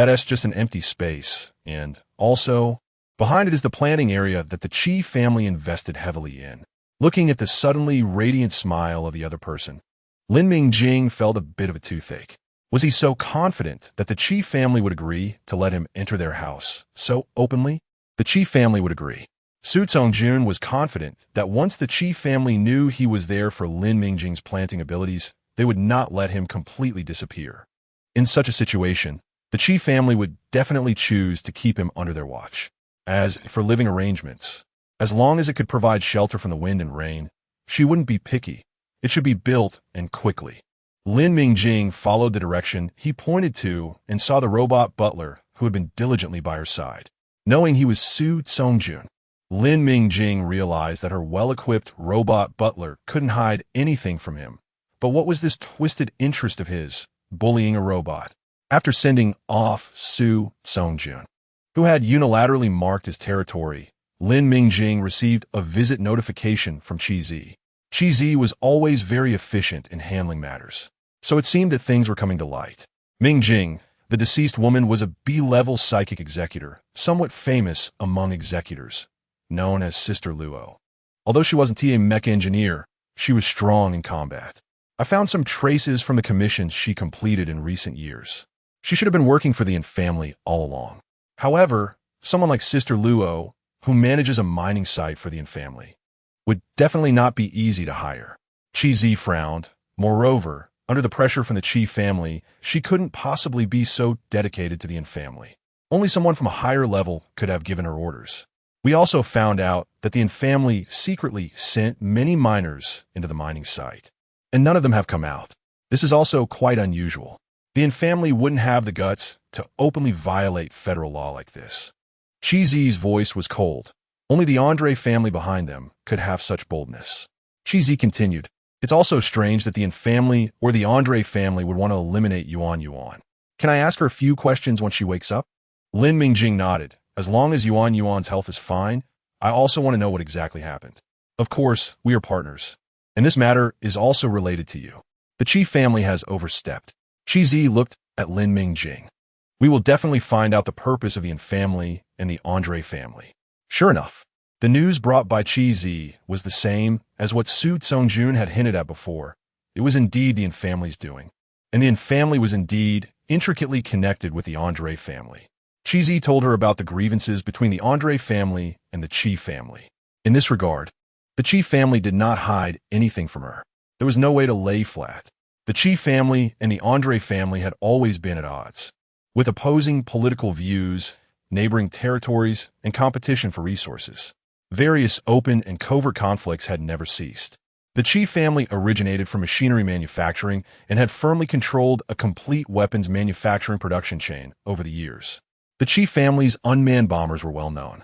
That's just an empty space, and also, behind it is the planting area that the Chi family invested heavily in. Looking at the suddenly radiant smile of the other person, Lin Mingjing felt a bit of a toothache. Was he so confident that the Chi family would agree to let him enter their house so openly? The Chi family would agree. Su Tsongjun was confident that once the Chi family knew he was there for Lin Mingjing's planting abilities, they would not let him completely disappear. In such a situation, the Chi family would definitely choose to keep him under their watch. As for living arrangements, as long as it could provide shelter from the wind and rain, she wouldn't be picky. It should be built, and quickly. Lin Mingjing followed the direction he pointed to and saw the robot butler who had been diligently by her side. Knowing he was Su Tsongjun, Lin Mingjing realized that her well-equipped robot butler couldn't hide anything from him. But what was this twisted interest of his, bullying a robot? After sending off Su Tsongjun, who had unilaterally marked his territory, Lin Mingjing received a visit notification from Chi Zi. Chi Zi was always very efficient in handling matters, so it seemed that things were coming to light. Mingjing, the deceased woman, was a B-level psychic executor, somewhat famous among executors, known as Sister Luo. Although she wasn't a mech engineer, she was strong in combat. I found some traces from the commissions she completed in recent years. She should have been working for the Infamily all along. However, someone like Sister Luo, who manages a mining site for the Infamily, would definitely not be easy to hire. Chi Zi frowned. Moreover, under the pressure from the Chi family, she couldn't possibly be so dedicated to the Infamily. Only someone from a higher level could have given her orders. We also found out that the Infamily secretly sent many miners into the mining site, and none of them have come out. This is also quite unusual. The Infamily wouldn't have the guts to openly violate federal law like this. Chi Zi's voice was cold. Only the Andre family behind them could have such boldness. Chi Zi continued, "It's also strange that the Infamily or the Andre family would want to eliminate Yuan. Can I ask her a few questions when she wakes up?" Lin Mingjing nodded. "As long as Yuan's health is fine, I also want to know what exactly happened. Of course, we are partners, and this matter is also related to you. The Chi family has overstepped." Chi Zi looked at Lin Mingjing. "We will definitely find out the purpose of the Infamily and the Andre family." Sure enough, the news brought by Chi Zi was the same as what Su Tsongjun had hinted at before. It was indeed the Infamily's doing, and the Infamily was indeed intricately connected with the Andre family. Chi Zi told her about the grievances between the Andre family and the Chi family. In this regard, the Chi family did not hide anything from her. There was no way to lay flat. The Chi family and the Andre family had always been at odds, with opposing political views, neighboring territories, and competition for resources. Various open and covert conflicts had never ceased. The Chi family originated from machinery manufacturing and had firmly controlled a complete weapons manufacturing production chain over the years. The Chi family's unmanned bombers were well known.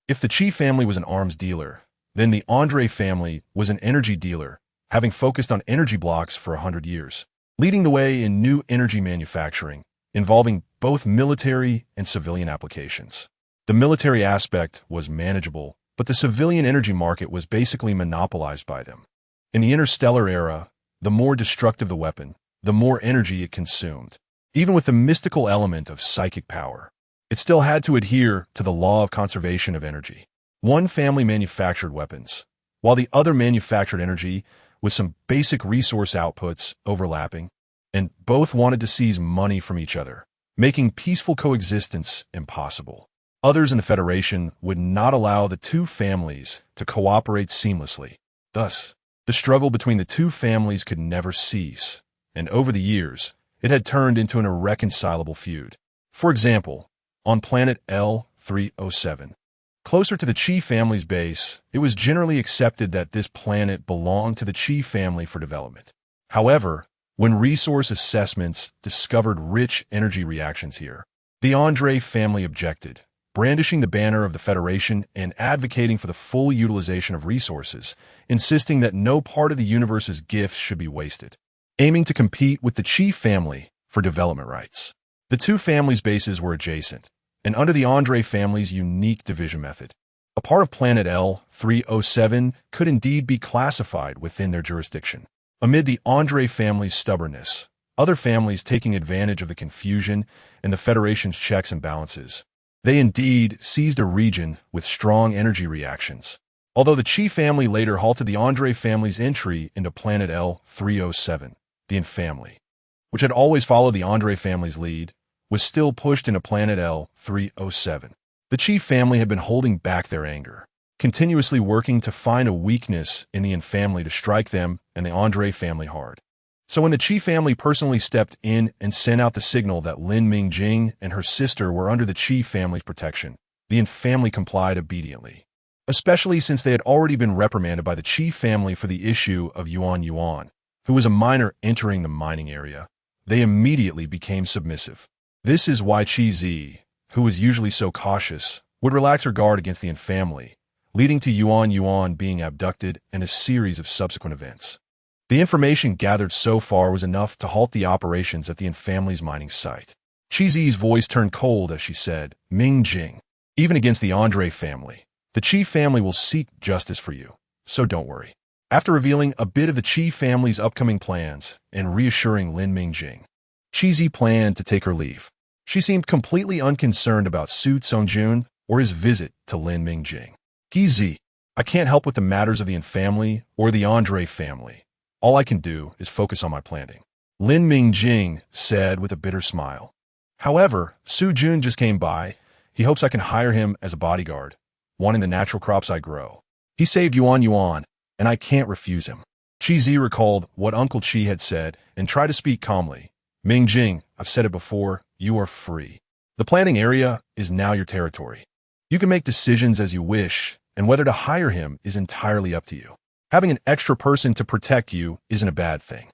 If the Chi family was an arms dealer, then the Andre family was an energy dealer, having focused on energy blocks for 100 years, leading the way in new energy manufacturing, involving both military and civilian applications. The military aspect was manageable, but the civilian energy market was basically monopolized by them. In the interstellar era, the more destructive the weapon, the more energy it consumed. Even with the mystical element of psychic power, it still had to adhere to the law of conservation of energy. One family manufactured weapons, while the other manufactured energy with some basic resource outputs overlapping, and both wanted to seize money from each other, making peaceful coexistence impossible. Others in the Federation would not allow the two families to cooperate seamlessly. Thus, the struggle between the two families could never cease, and over the years, it had turned into an irreconcilable feud. For example, on planet L307, closer to the Chi family's base, it was generally accepted that this planet belonged to the Chi family for development. However, when resource assessments discovered rich energy reactions here, the Andre family objected, brandishing the banner of the Federation and advocating for the full utilization of resources, insisting that no part of the universe's gifts should be wasted, aiming to compete with the Chi family for development rights. The two families' bases were adjacent, and under the Andre family's unique division method, a part of planet L307 could indeed be classified within their jurisdiction. Amid the Andre family's stubbornness, other families taking advantage of the confusion and the Federation's checks and balances. They indeed seized a region with strong energy reactions. Although the Qi family later halted the Andre family's entry into planet L307, the Infamily, which had always followed the Andre family's lead, was still pushed into planet L307. The Qi family had been holding back their anger, continuously working to find a weakness in the Infamily to strike them and the Andre family hard. So when the Qi family personally stepped in and sent out the signal that Lin Mingjing and her sister were under the Qi family's protection, the Infamily complied obediently. Especially since they had already been reprimanded by the Qi family for the issue of Yuan, who was a miner entering the mining area. They immediately became submissive. This is why Qi Zi, who was usually so cautious, would relax her guard against the Infamily, leading to Yuan being abducted and a series of subsequent events. The information gathered so far was enough to halt the operations at the Infamily's mining site. Qi Zi's voice turned cold as she said, "Mingjing, even against the Andre family, the Qi family will seek justice for you, so don't worry." After revealing a bit of the Qi family's upcoming plans and reassuring Lin Mingjing, Qi Zi planned to take her leave. She seemed completely unconcerned about Su Songjun or his visit to Lin Mingjing. "Qi Zi, I can't help with the matters of the Infamily or the Andre family. All I can do is focus on my planting," Lin Mingjing said with a bitter smile. "However, Su Jun just came by. He hopes I can hire him as a bodyguard, wanting the natural crops I grow. He saved Yuan, and I can't refuse him." Qi Zi recalled what Uncle Qi had said and tried to speak calmly. "Mingjing, I've said it before, you are free. The planting area is now your territory. You can make decisions as you wish, and whether to hire him is entirely up to you. Having an extra person to protect you isn't a bad thing."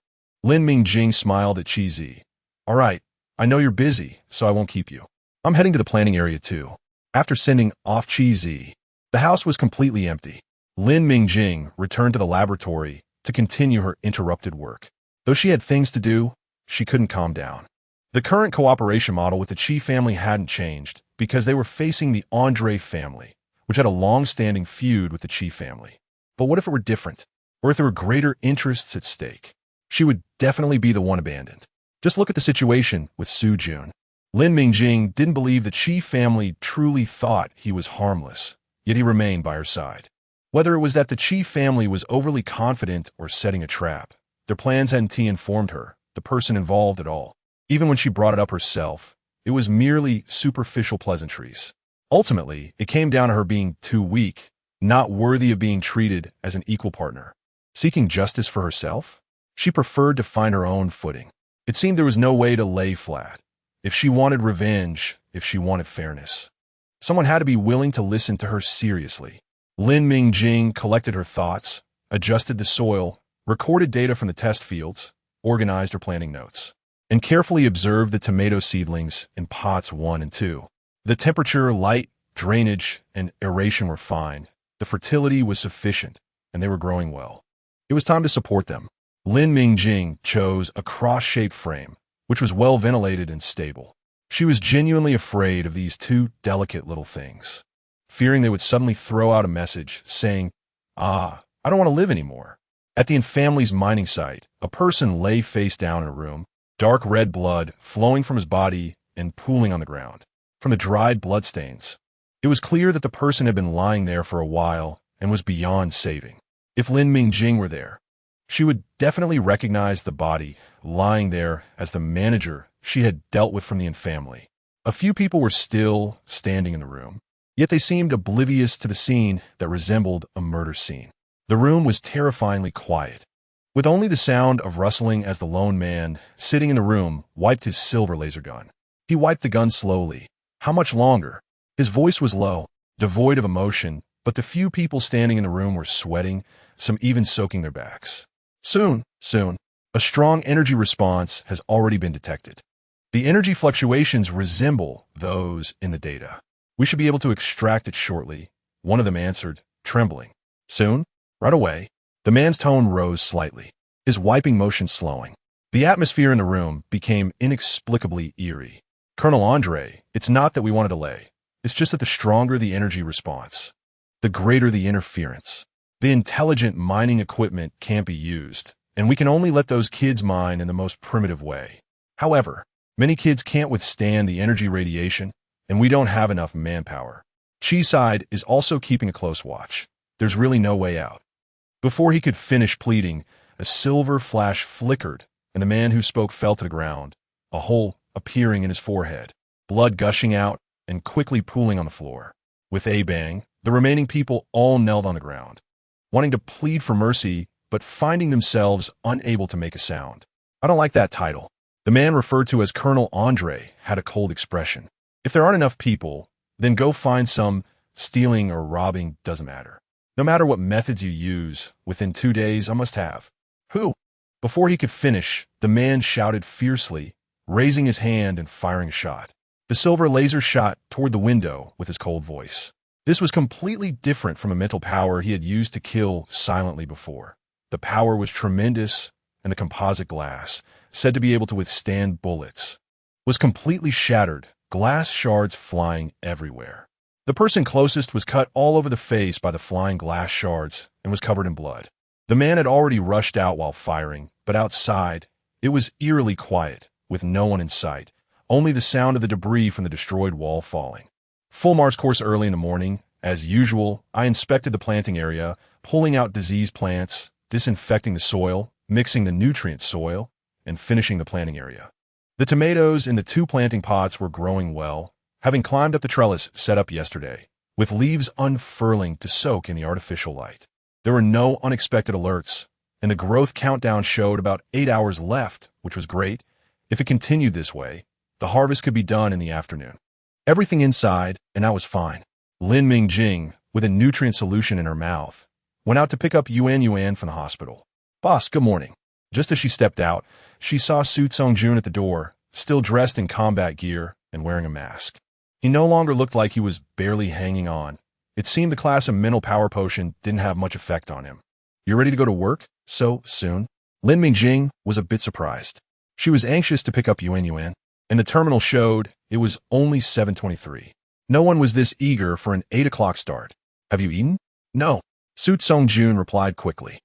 Lin Mingjing smiled at Qi Zi. "All right, I know you're busy, so I won't keep you. I'm heading to the planting area too." After sending off Qi Zi, the house was completely empty. Lin Mingjing returned to the laboratory to continue her interrupted work. Though she had things to do, she couldn't calm down. The current cooperation model with the Qi family hadn't changed because they were facing the Andre family, which had a long-standing feud with the Qi family. But what if it were different? Or if there were greater interests at stake? She would definitely be the one abandoned. Just look at the situation with Su Jun. Lin Mingjing didn't believe the Qi family truly thought he was harmless, yet he remained by her side. Whether it was that the Qi family was overly confident or setting a trap, their plans hadn't informed her, the person involved at all. Even when she brought it up herself, it was merely superficial pleasantries. Ultimately, it came down to her being too weak, not worthy of being treated as an equal partner. Seeking justice for herself? She preferred to find her own footing. It seemed there was no way to lay flat. If she wanted revenge, if she wanted fairness, someone had to be willing to listen to her seriously. Lin Mingjing collected her thoughts, adjusted the soil, recorded data from the test fields, organized her planting notes, and carefully observed the tomato seedlings in pots 1 and 2. The temperature, light, drainage, and aeration were fine. The fertility was sufficient, and they were growing well. It was time to support them. Lin Mingjing chose a cross-shaped frame, which was well ventilated and stable. She was genuinely afraid of these two delicate little things, fearing they would suddenly throw out a message saying, I don't want to live anymore." At the Infamily's mining site, a person lay face down in a room, dark red blood flowing from his body and pooling on the ground from the dried bloodstains. It was clear that the person had been lying there for a while and was beyond saving. If Lin Mingjing were there, she would definitely recognize the body lying there as the manager she had dealt with from the Infamily. A few people were still standing in the room, yet they seemed oblivious to the scene that resembled a murder scene. The room was terrifyingly quiet, with only the sound of rustling as the lone man sitting in the room wiped his silver laser gun. He wiped the gun slowly. How much longer? His voice was low, devoid of emotion, but the few people standing in the room were sweating, some even soaking their backs. Soon, a strong energy response has already been detected. The energy fluctuations resemble those in the data. We should be able to extract it shortly, one of them answered, trembling. Soon? Right away. The man's tone rose slightly, his wiping motion slowing. The atmosphere in the room became inexplicably eerie. "Colonel Andre, it's not that we want to delay. It's just that the stronger the energy response, the greater the interference. The intelligent mining equipment can't be used, and we can only let those kids mine in the most primitive way. However, many kids can't withstand the energy radiation, and we don't have enough manpower. Chi's side is also keeping a close watch. There's really no way out. Before he could finish pleading, a silver flash flickered, and the man who spoke fell to the ground, a hole appearing in his forehead, blood gushing out and quickly pooling on the floor. With a bang, the remaining people all knelt on the ground, wanting to plead for mercy, but finding themselves unable to make a sound. I don't like that title. The man referred to as Colonel Andre had a cold expression. If there aren't enough people, then go find some. Stealing or robbing doesn't matter. No matter what methods you use, within 2 days I must have. Who? Before he could finish, the man shouted fiercely, raising his hand and firing a shot. The silver laser shot toward the window with his cold voice. This was completely different from a mental power he had used to kill silently before. The power was tremendous, and the composite glass, said to be able to withstand bullets, was completely shattered, glass shards flying everywhere. The person closest was cut all over the face by the flying glass shards and was covered in blood. The man had already rushed out while firing, but outside, it was eerily quiet, with no one in sight, only the sound of the debris from the destroyed wall falling. Full Mars course early in the morning. As usual, I inspected the planting area, pulling out diseased plants, disinfecting the soil, mixing the nutrient soil, and finishing the planting area. The tomatoes in the 2 planting pots were growing well, having climbed up the trellis set up yesterday, with leaves unfurling to soak in the artificial light. There were no unexpected alerts, and the growth countdown showed about 8 hours left, which was great. If it continued this way, the harvest could be done in the afternoon. Everything inside, and I was fine. Lin Mingjing, with a nutrient solution in her mouth, went out to pick up Yuan from the hospital. "Boss, good morning." Just as she stepped out, she saw Su Tsongjun at the door, still dressed in combat gear and wearing a mask. He no longer looked like he was barely hanging on. It seemed the class of mental power potion didn't have much effect on him. "You ready to go to work? So soon?" Lin Mingjing was a bit surprised. She was anxious to pick up Yuan, and the terminal showed it was only 7:23. No one was this eager for an 8 o'clock start. "Have you eaten?" "No." Su Tsongjun replied quickly.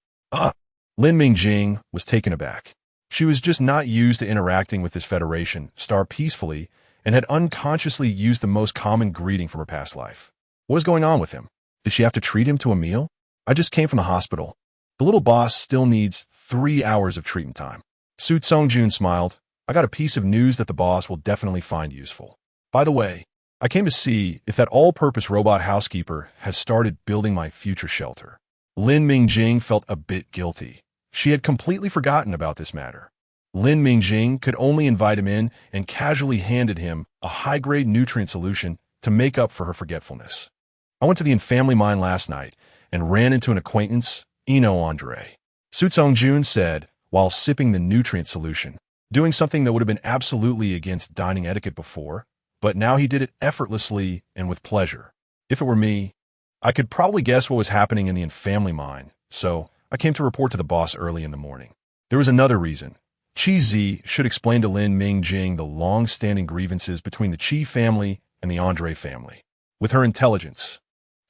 Lin Mingjing was taken aback. She was just not used to interacting with this Federation star peacefully and had unconsciously used the most common greeting from her past life. What was going on with him? Did she have to treat him to a meal? "I just came from the hospital. The little boss still needs 3 hours of treatment time." Su Tsongjun smiled. "I got a piece of news that the boss will definitely find useful. By the way, I came to see if that all-purpose robot housekeeper has started building my future shelter." Lin Mingjing felt a bit guilty. She had completely forgotten about this matter. Lin Mingjing could only invite him in and casually handed him a high-grade nutrient solution to make up for her forgetfulness. "I went to the Infamily mine last night and ran into an acquaintance, Andre," Su Tsongjun said while sipping the nutrient solution, doing something that would have been absolutely against dining etiquette before, but now he did it effortlessly and with pleasure. "If it were me, I could probably guess what was happening in the Infamily mine, so I came to report to the boss early in the morning." There was another reason. Chi Zi should explain to Lin Mingjing the long-standing grievances between the Chi family and the Andre family. With her intelligence,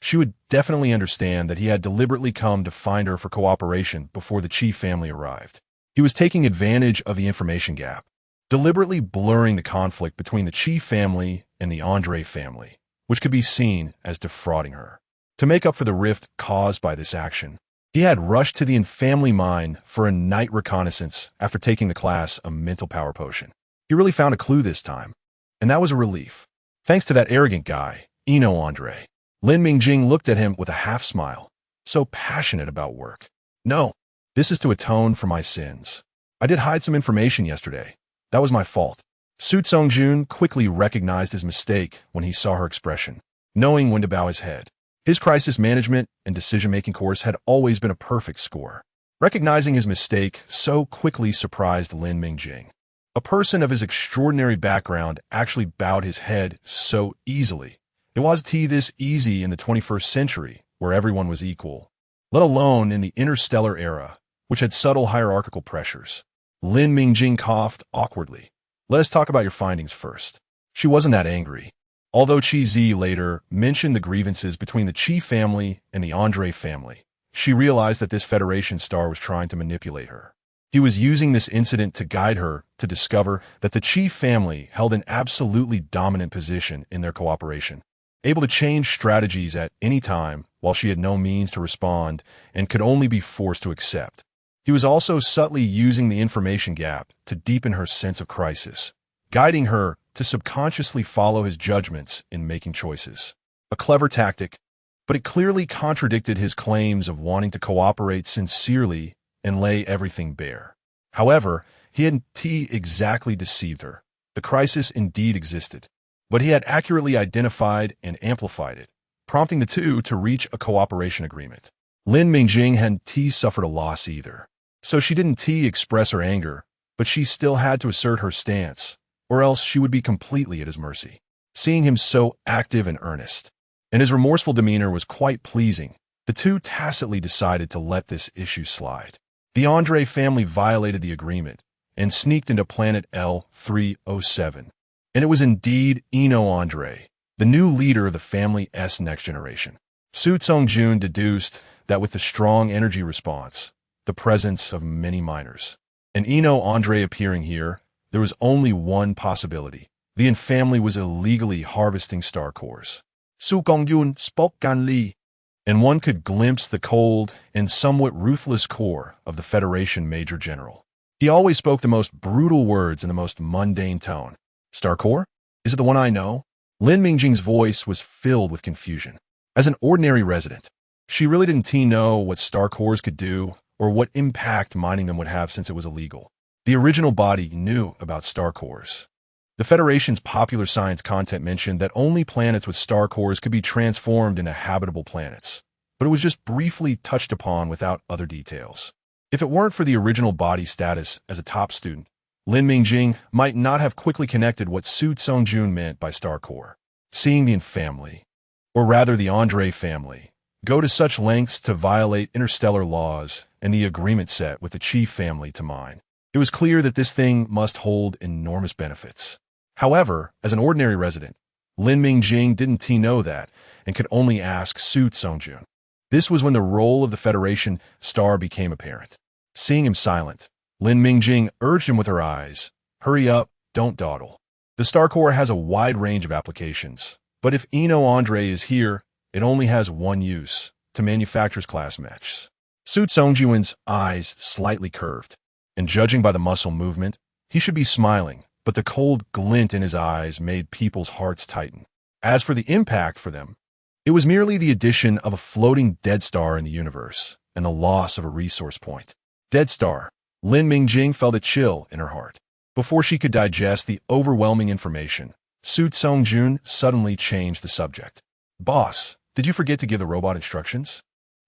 she would definitely understand that he had deliberately come to find her for cooperation before the Chi family arrived. He was taking advantage of the information gap, deliberately blurring the conflict between the Chi family and the Andre family, which could be seen as defrauding her. To make up for the rift caused by this action, he had rushed to the Infamily mine for a night reconnaissance after taking the class a mental power potion. He really found a clue this time, and that was a relief. Thanks to that arrogant guy, Andre. Lin Mingjing looked at him with a half-smile. So passionate about work. "No, this is to atone for my sins. I did hide some information yesterday. That was my fault." Su Tsongjun quickly recognized his mistake when he saw her expression, knowing when to bow his head. His crisis management and decision-making course had always been a perfect score. Recognizing his mistake so quickly surprised Lin Mingjing. A person of his extraordinary background actually bowed his head so easily. It wasn't this easy in the 21st century, where everyone was equal, let alone in the interstellar era, which had subtle hierarchical pressures. Lin Mingjing coughed awkwardly. "Let us talk about your findings first." She wasn't that angry. Although Chi Zi later mentioned the grievances between the Chi family and the Andre family, she realized that this Federation star was trying to manipulate her. He was using this incident to guide her to discover that the Chi family held an absolutely dominant position in their cooperation, able to change strategies at any time while she had no means to respond and could only be forced to accept. He was also subtly using the information gap to deepen her sense of crisis, guiding her to subconsciously follow his judgments in making choices. A clever tactic, but it clearly contradicted his claims of wanting to cooperate sincerely and lay everything bare. However, he hadn't exactly deceived her. The crisis indeed existed, but he had accurately identified and amplified it, prompting the two to reach a cooperation agreement. Lin Mingjing hadn't suffered a loss either, so she didn't express her anger, but she still had to assert her stance, or else she would be completely at his mercy. Seeing him so active and earnest, and his remorseful demeanor was quite pleasing, the two tacitly decided to let this issue slide. The Andre family violated the agreement and sneaked into planet L307. And it was indeed Andre, the new leader of the family's next generation. Su Tsung-jun deduced that with the strong energy response, the presence of many miners, and Andre appearing here, there was only one possibility. The family was illegally harvesting star cores. Su Gongyun spoke Ganli, and one could glimpse the cold and somewhat ruthless core of the Federation Major General. He always spoke the most brutal words in the most mundane tone. Star core? Is it the one I know? Lin Mingjing's voice was filled with confusion. As an ordinary resident, she really didn't know what star cores could do or what impact mining them would have since it was illegal. The original body knew about star cores. The Federation's popular science content mentioned that only planets with star cores could be transformed into habitable planets, but it was just briefly touched upon without other details. If it weren't for the original body status as a top student, Lin Mingjing might not have quickly connected what Su Tsung-jun meant by star core. Seeing the family, or rather the Andre family, go to such lengths to violate interstellar laws and the agreement set with the Chi family to mine, it was clear that this thing must hold enormous benefits. However, as an ordinary resident, Lin Mingjing didn't know that and could only ask Su Tsung-jun. This was when the role of the Federation star became apparent. Seeing him silent, Lin Mingjing urged him with her eyes, "Hurry up, don't dawdle." The Star Core has a wide range of applications, but if Andre is here, it only has one use, to manufacture class matches. Su Tsung-jun's eyes slightly curved, and judging by the muscle movement, he should be smiling, but the cold glint in his eyes made people's hearts tighten. As for the impact for them, it was merely the addition of a floating dead star in the universe and the loss of a resource point. Dead star. Lin Mingjing felt a chill in her heart. Before she could digest the overwhelming information, Su Tsung-jun suddenly changed the subject. "Boss, did you forget to give the robot instructions?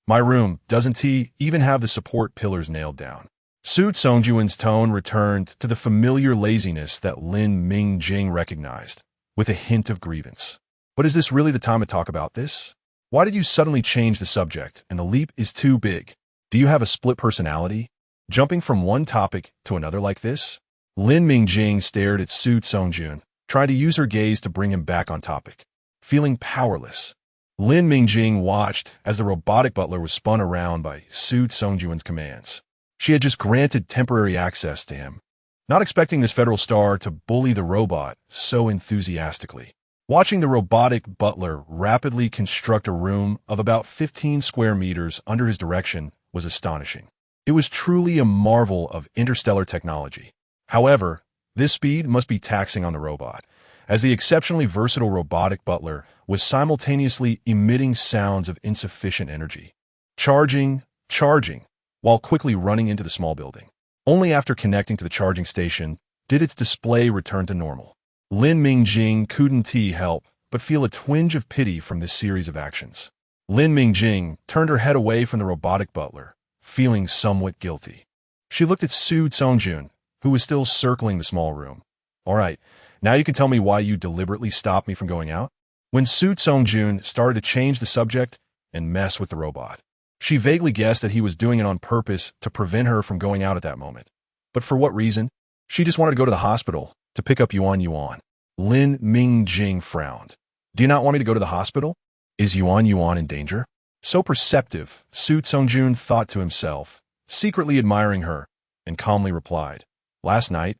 My room, doesn't he even have the support pillars nailed down?" Su Tsung-jun's tone returned to the familiar laziness that Lin Mingjing recognized, with a hint of grievance. "But is this really the time to talk about this? Why did you suddenly change the subject, and the leap is too big? Do you have a split personality? Jumping from one topic to another like this?" Lin Mingjing stared at Su Tsung-jun, trying to use her gaze to bring him back on topic. Feeling powerless, Lin Mingjing watched as the robotic butler was spun around by Su Tsung-jun's commands. She had just granted temporary access to him, not expecting this federal star to bully the robot so enthusiastically. Watching the robotic butler rapidly construct a room of about 15 square meters under his direction was astonishing. It was truly a marvel of interstellar technology. However, this speed must be taxing on the robot, as the exceptionally versatile robotic butler was simultaneously emitting sounds of insufficient energy. Charging, while quickly running into the small building. Only after connecting to the charging station did its display return to normal. Lin Mingjing couldn't help but feel a twinge of pity from this series of actions. Lin Mingjing turned her head away from the robotic butler, feeling somewhat guilty. She looked at Su Tsung-jun, who was still circling the small room. "All right, now you can tell me why you deliberately stopped me from going out?" When Su Tsung-jun started to change the subject and mess with the robot, she vaguely guessed that he was doing it on purpose to prevent her from going out at that moment. But for what reason? She just wanted to go to the hospital to pick up Yuan. Lin Mingjing frowned. "Do you not want me to go to the hospital? Is Yuan in danger?" So perceptive, Su Tsung-jun thought to himself, secretly admiring her, and calmly replied, "Last night,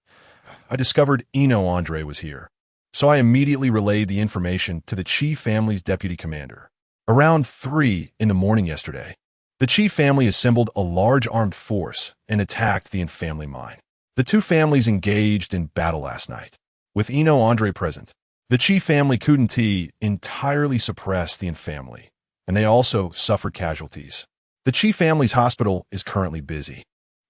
I discovered Eno Andre was here. So I immediately relayed the information to the Chief family's deputy commander. Around 3 in the morning yesterday, the Chief family assembled a large armed force and attacked the Infamily mine. The two families engaged in battle last night. With Eno Andre present, the Chief family couldn't entirely suppress the Infamily, and they also suffered casualties. The Chief family's hospital is currently busy.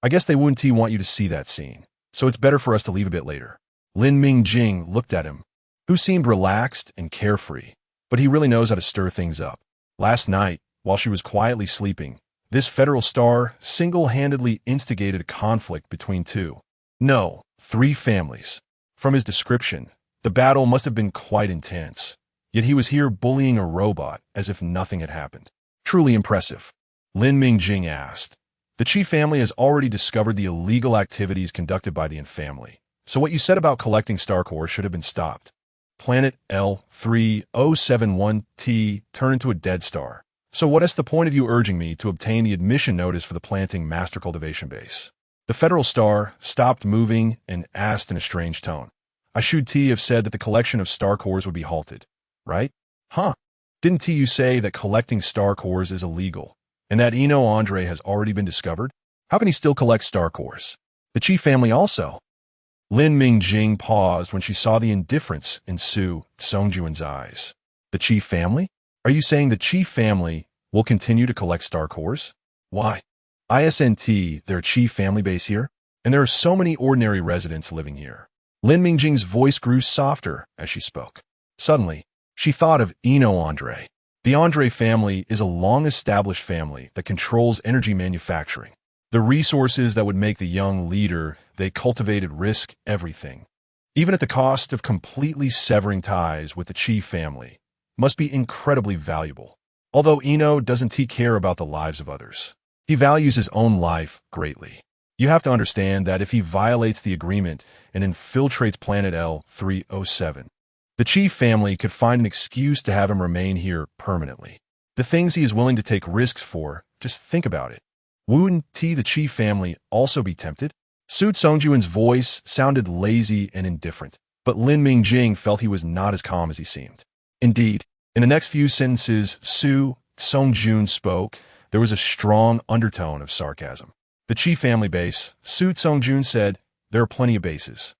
I guess they wouldn't want you to see that scene, so it's better for us to leave a bit later." Lin Mingjing looked at him, who seemed relaxed and carefree, but he really knows how to stir things up. Last night, while she was quietly sleeping, this federal star single-handedly instigated a conflict between 3 families. From his description, the battle must have been quite intense, yet he was here bullying a robot as if nothing had happened. Truly impressive. Lin Mingjing asked. "The Chief family has already discovered the illegal activities conducted by the Infamily, so what you said about collecting star cores should have been stopped. Planet L3071T turned into a dead star. So what is the point of you urging me to obtain the admission notice for the planting master cultivation base?" The federal star stopped moving and asked in a strange tone, "I should have said that the collection of star cores would be halted, right? Huh? Didn't you say that collecting star cores is illegal, and that Eno Andre has already been discovered? How can he still collect star cores? The Chief family also?" Lin Mingjing paused when she saw the indifference in Su Songjuan's eyes. "The Chief family? Are you saying the Chief family will continue to collect star cores? Why? Isn't their Chief family base here? And there are so many ordinary residents living here." Lin Mingjing's voice grew softer as she spoke. Suddenly, she thought of Eno Andre. The Andre family is a long-established family that controls energy manufacturing. The resources that would make the young leader they cultivated risk everything, even at the cost of completely severing ties with the Chief family, must be incredibly valuable. Although Eno doesn't care about the lives of others, he values his own life greatly. You have to understand that if he violates the agreement and infiltrates planet L307, the Chief family could find an excuse to have him remain here permanently. The things he is willing to take risks for, just think about it. Wouldn't the Chief family also be tempted? Su Songjuan's voice sounded lazy and indifferent, but Lin Mingjing felt he was not as calm as he seemed. Indeed, in the next few sentences Su Songjuan spoke, there was a strong undertone of sarcasm. "The Chief family base," Su Songjuan said, "there are plenty of bases.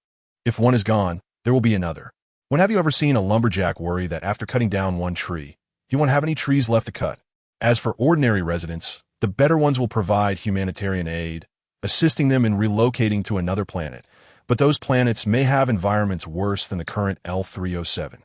If one is gone, there will be another. When have you ever seen a lumberjack worry that after cutting down one tree, he won't have any trees left to cut? As for ordinary residents, the better ones will provide humanitarian aid, assisting them in relocating to another planet, but those planets may have environments worse than the current L307.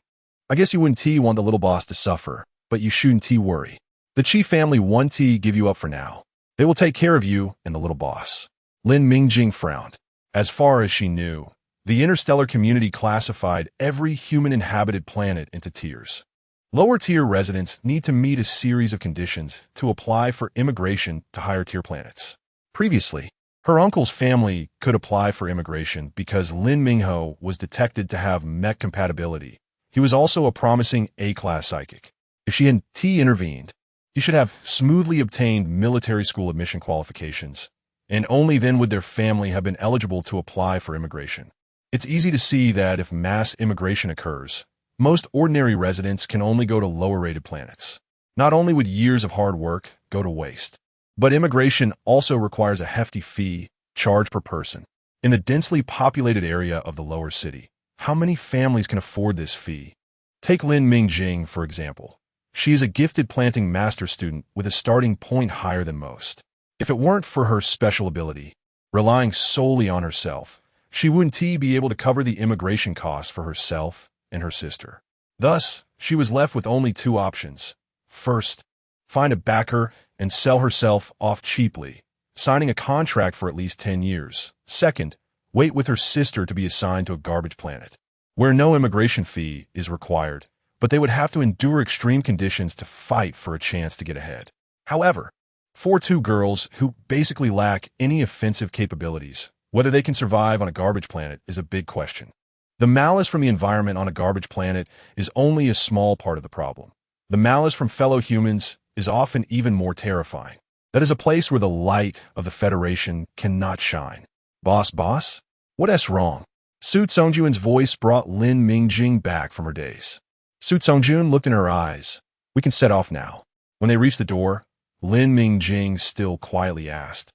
I guess you wouldn't want the little boss to suffer, but you shouldn't worry. The Chief family won't give you up for now. They will take care of you and the little boss." Lin Mingjing frowned. As far as she knew, the interstellar community classified every human-inhabited planet into tiers. Lower-tier residents need to meet a series of conditions to apply for immigration to higher-tier planets. Previously, her uncle's family could apply for immigration because Lin Mingho was detected to have mech compatibility. He was also a promising A-class psychic. If she had intervened, he should have smoothly obtained military school admission qualifications, and only then would their family have been eligible to apply for immigration. It's easy to see that if mass immigration occurs, most ordinary residents can only go to lower-rated planets. Not only would years of hard work go to waste, but immigration also requires a hefty fee charged per person. In the densely populated area of the lower city, how many families can afford this fee? Take Lin Mingjing, for example. She is a gifted planting master student with a starting point higher than most. If it weren't for her special ability, relying solely on herself, she wouldn't be able to cover the immigration costs for herself and her sister. Thus, she was left with only 2 options. First, find a backer and sell herself off cheaply, signing a contract for at least 10 years. Second, wait with her sister to be assigned to a garbage planet, where no immigration fee is required, but they would have to endure extreme conditions to fight for a chance to get ahead. However, for 2 girls who basically lack any offensive capabilities, whether they can survive on a garbage planet is a big question. The malice from the environment on a garbage planet is only a small part of the problem. The malice from fellow humans is often even more terrifying. That is a place where the light of the Federation cannot shine. Boss? What's wrong? Su Songjun's voice brought Lin Mingjing back from her daze. Su Songjun looked in her eyes. We can set off now. When they reached the door, Lin Mingjing still quietly asked,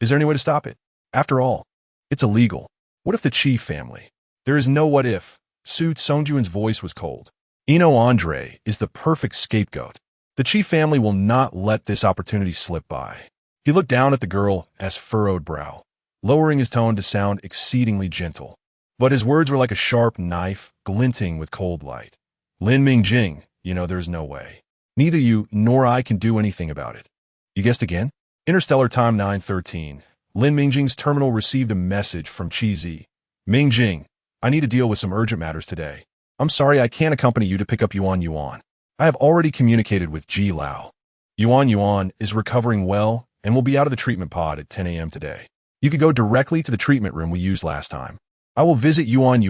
is there any way to stop it? After all, it's illegal. What if the Chi family? There is no what if. Su Songjun's voice was cold. Andre is the perfect scapegoat. The Chi family will not let this opportunity slip by. He looked down at the girl's furrowed brow, lowering his tone to sound exceedingly gentle. But his words were like a sharp knife, glinting with cold light. Lin Mingjing, there's no way. Neither you nor I can do anything about it. You guessed again? Interstellar time 913. Lin Mingjing's terminal received a message from Chi Zi. Mingjing, I need to deal with some urgent matters today. I'm sorry I can't accompany you to pick up Yuan. I have already communicated with Ji Lao. Yuan is recovering well and will be out of the treatment pod at 10 a.m. today. You could go directly to the treatment room we used last time. I will visit Yuan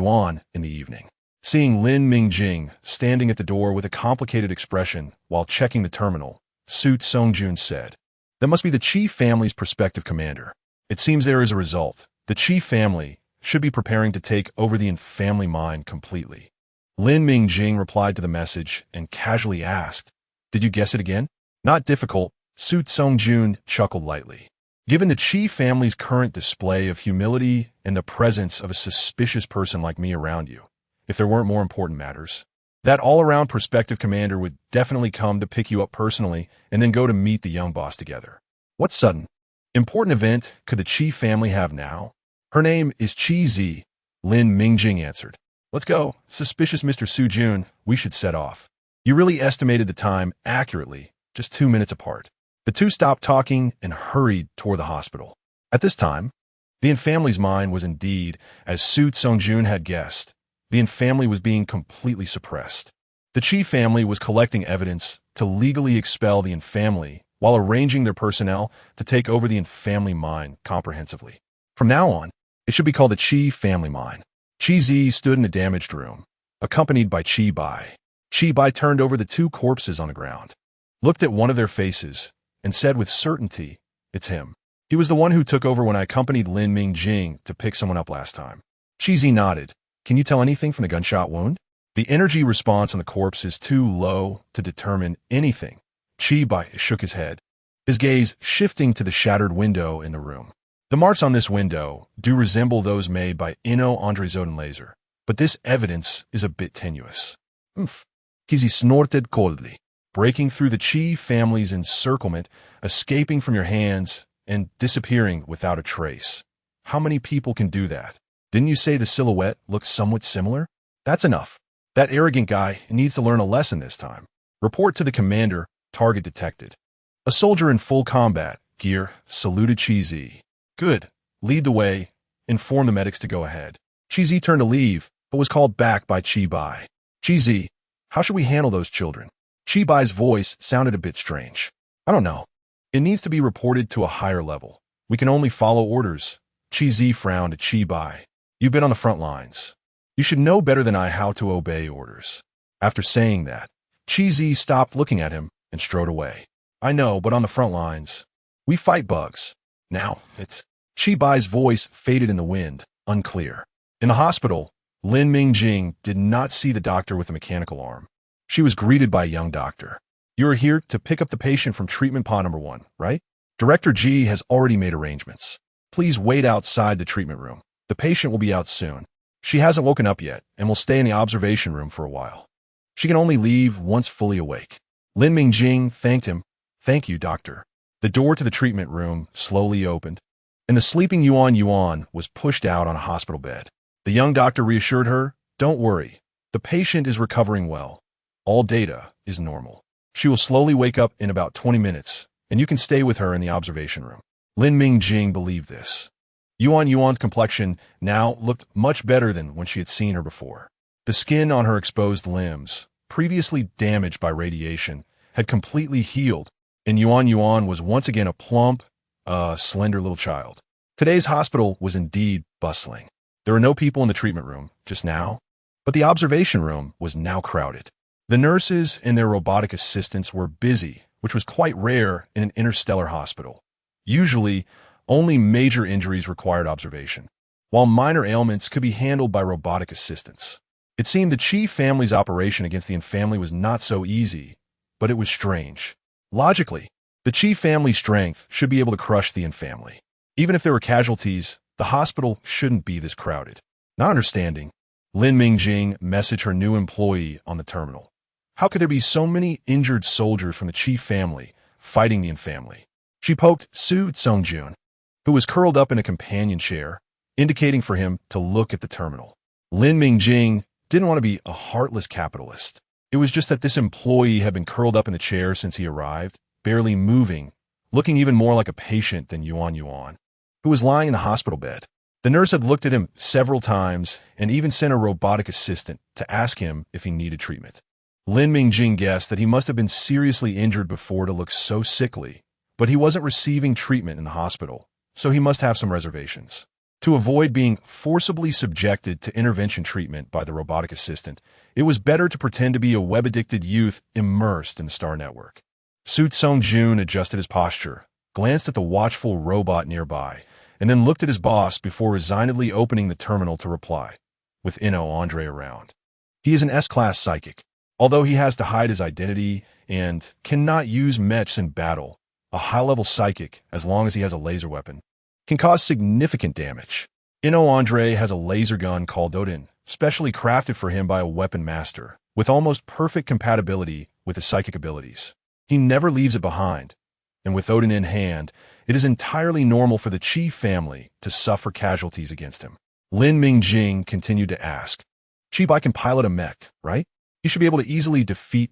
in the evening. Seeing Lin Mingjing standing at the door with a complicated expression while checking the terminal, Su Songjun said, that must be the Chi family's prospective commander. It seems there is a result. The Chi family should be preparing to take over the Infamily mine completely. Lin Mingjing replied to the message and casually asked, did you guess it again? Not difficult, Su Songjun chuckled lightly. Given the Chi family's current display of humility and the presence of a suspicious person like me around you, if there weren't more important matters, that all-around prospective commander would definitely come to pick you up personally and then go to meet the young boss together. What sudden, important event could the Chi family have now? Her name is Chi Zi, Lin Mingjing answered. Let's go, suspicious Mr. Sujun, we should set off. You really estimated the time accurately, just 2 minutes apart. The two stopped talking and hurried toward the hospital. At this time, the Infamily's mind was indeed, as Su Songjun had guessed, the Infamily was being completely suppressed. The Chi family was collecting evidence to legally expel the Infamily while arranging their personnel to take over the Infamily mine comprehensively. From now on, it should be called the Chi family mine. Chi Zi stood in a damaged room, accompanied by Chi Bai. Chi Bai turned over the two corpses on the ground, looked at one of their faces, and said with certainty, it's him. He was the one who took over when I accompanied Lin Mingjing to pick someone up last time. Chi Zi nodded. Can you tell anything from the gunshot wound? The energy response on the corpse is too low to determine anything. Chi Bai shook his head, his gaze shifting to the shattered window in the room. The marks on this window do resemble those made by Andre Zoden laser, but this evidence is a bit tenuous. Kizzy snorted coldly, breaking through the Chi family's encirclement, escaping from your hands, and disappearing without a trace. How many people can do that? Didn't you say the silhouette looked somewhat similar? That's enough. That arrogant guy needs to learn a lesson this time. Report to the commander, target detected. A soldier in full combat gear saluted Chi Zi. Good. Lead the way. Inform the medics to go ahead. Chi Zi turned to leave, but was called back by Chi Bai. Chi Zi, how should we handle those children? Chi Bai's voice sounded a bit strange. I don't know. It needs to be reported to a higher level. We can only follow orders. Chi Zi frowned at Chi Bai. You've been on the front lines. You should know better than I how to obey orders. After saying that, Chi Zi stopped looking at him and strode away. I know, but on the front lines, we fight bugs. Now, it's... Chi Bai's voice faded in the wind, unclear. In the hospital, Lin Mingjing did not see the doctor with a mechanical arm. She was greeted by a young doctor. You are here to pick up the patient from treatment pod number 1, right? Director G has already made arrangements. Please wait outside the treatment room. The patient will be out soon. She hasn't woken up yet and will stay in the observation room for a while. She can only leave once fully awake. Lin Mingjing thanked him. Thank you, doctor. The door to the treatment room slowly opened, and the sleeping Yuan was pushed out on a hospital bed. The young doctor reassured her, don't worry. The patient is recovering well. All data is normal. She will slowly wake up in about 20 minutes, and you can stay with her in the observation room. Lin Mingjing believed this. Yuan's complexion now looked much better than when she had seen her before. The skin on her exposed limbs, previously damaged by radiation, had completely healed, and Yuan was once again a plump, slender little child. Today's hospital was indeed bustling. There were no people in the treatment room just now, but the observation room was now crowded. The nurses and their robotic assistants were busy, which was quite rare in an interstellar hospital. Usually, Only major injuries required observation, while minor ailments could be handled by robotic assistants. It seemed the Chi family's operation against the Infamily was not so easy, but it was strange. Logically, the Chi family's strength should be able to crush the Infamily. Even if there were casualties, the hospital shouldn't be this crowded. Not understanding, Lin Mingjing messaged her new employee on the terminal. How could there be so many injured soldiers from the Chi family fighting the Infamily? She poked Su Tsongjun, who was curled up in a companion chair, indicating for him to look at the terminal. Lin Mingjing didn't want to be a heartless capitalist. It was just that this employee had been curled up in the chair since he arrived, barely moving, looking even more like a patient than Yuan, who was lying in the hospital bed. The nurse had looked at him several times and even sent a robotic assistant to ask him if he needed treatment. Lin Mingjing guessed that he must have been seriously injured before to look so sickly, but he wasn't receiving treatment in the hospital, so he must have some reservations. To avoid being forcibly subjected to intervention treatment by the robotic assistant, it was better to pretend to be a web-addicted youth immersed in the Star Network. Su Tsongjun adjusted his posture, glanced at the watchful robot nearby, and then looked at his boss before resignedly opening the terminal to reply, with Andre around. He is an S-class psychic. Although he has to hide his identity and cannot use mechs in battle, a high-level psychic, as long as he has a laser weapon, can cause significant damage. Andre has a laser gun called Odin, specially crafted for him by a weapon master, with almost perfect compatibility with his psychic abilities. He never leaves it behind, and with Odin in hand, it is entirely normal for the Chi family to suffer casualties against him. Lin Mingjing continued to ask, Chi-Bai can pilot a mech, right? He should be able to easily defeat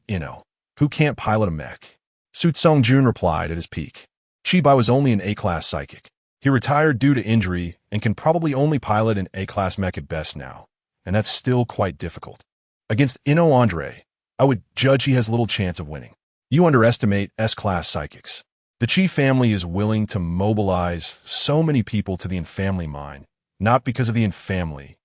who can't pilot a mech. Su Tsongjun replied at his peak. Chi-Bai was only an A-class psychic. He retired due to injury and can probably only pilot an A-class mech at best now, and that's still quite difficult. Against Andre, I would judge he has little chance of winning. You underestimate S-class psychics. The Chi family is willing to mobilize so many people to the Infamily mine, not because of the Infamily,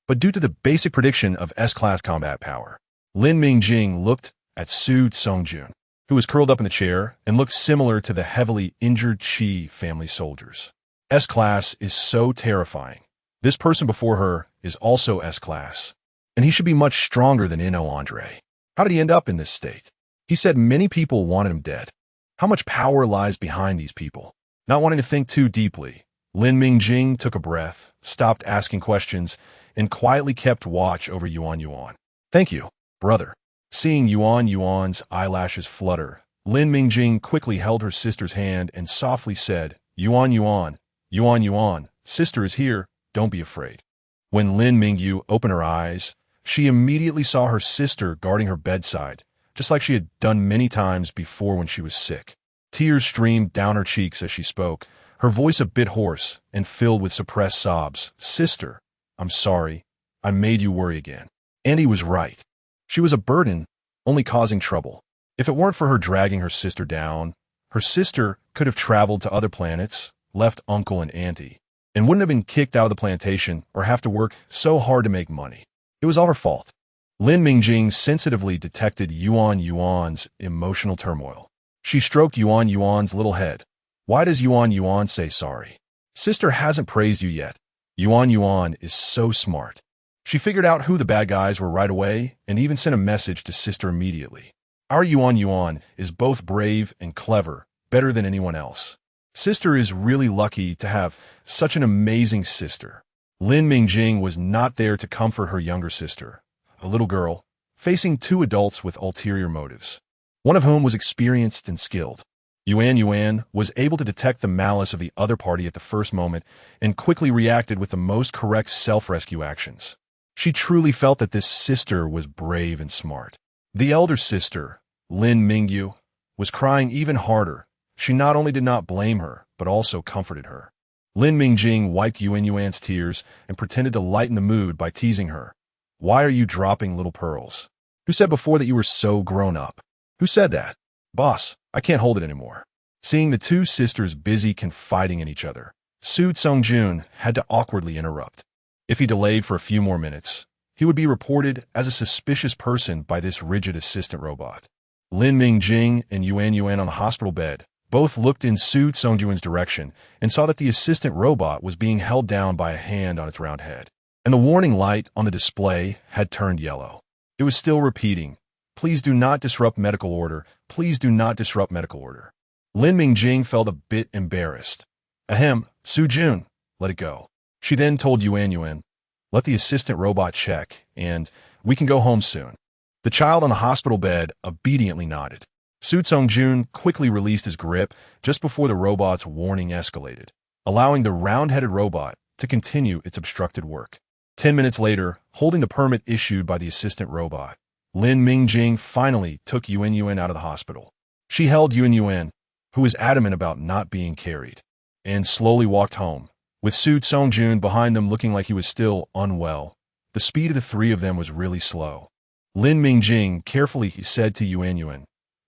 but due to the basic prediction of S-class combat power. Lin Mingjing looked at Su Tsongjun, who was curled up in the chair and looked similar to the heavily injured Chi family soldiers. S-class is so terrifying. This person before her is also S-class, and he should be much stronger than Andre. How did he end up in this state? He said many people wanted him dead. How much power lies behind these people? Not wanting to think too deeply, Lin Mingjing took a breath, stopped asking questions, and quietly kept watch over Yuan. Thank you, brother. Seeing Yuan's eyelashes flutter, Lin Mingjing quickly held her sister's hand and softly said, Yuan, sister is here, don't be afraid. When Lin Mingyu opened her eyes, she immediately saw her sister guarding her bedside, just like she had done many times before when she was sick. Tears streamed down her cheeks as she spoke, her voice a bit hoarse and filled with suppressed sobs. Sister, I'm sorry. I made you worry again. Andy was right. She was a burden, only causing trouble. If it weren't for her dragging her sister down, her sister could have traveled to other planets, left uncle and auntie, and wouldn't have been kicked out of the plantation or have to work so hard to make money. It was all her fault. Lin Mingjing sensitively detected Yuan's emotional turmoil. She stroked Yuan's little head. Why does Yuan say sorry? Sister hasn't praised you yet. Yuan is so smart. She figured out who the bad guys were right away and even sent a message to sister immediately. Our Yuan is both brave and clever, better than anyone else. Sister is really lucky to have such an amazing sister. Lin Mingjing was not there to comfort her younger sister, a little girl, facing two adults with ulterior motives, one of whom was experienced and skilled. Yuan was able to detect the malice of the other party at the first moment and quickly reacted with the most correct self-rescue actions. She truly felt that this sister was brave and smart. The elder sister, Lin Mingyu, was crying even harder. She not only did not blame her, but also comforted her. Lin Mingjing wiped Yuan's tears and pretended to lighten the mood by teasing her. Why are you dropping little pearls? Who said before that you were so grown up? Who said that? Boss, I can't hold it anymore. Seeing the two sisters busy confiding in each other, Su Tsongjun had to awkwardly interrupt. If he delayed for a few more minutes, he would be reported as a suspicious person by this rigid assistant robot. Lin Mingjing and Yuan on the hospital bed Both looked in Su Songyuan's direction and saw that the assistant robot was being held down by a hand on its round head, and the warning light on the display had turned yellow. It was still repeating, "Please do not disrupt medical order. Please do not disrupt medical order." Lin Mingjing felt a bit embarrassed. "Ahem, Su-jun, let it go." She then told Yuan, "Let the assistant robot check, and we can go home soon." The child on the hospital bed obediently nodded. Su Songjun quickly released his grip just before the robot's warning escalated, allowing the round-headed robot to continue its obstructed work. 10 minutes later, holding the permit issued by the assistant robot, Lin Mingjing finally took Yuan out of the hospital. She held Yuan, who was adamant about not being carried, and slowly walked home, with Su Songjun behind them looking like he was still unwell. The speed of the three of them was really slow. Lin Mingjing carefully said to Yuan,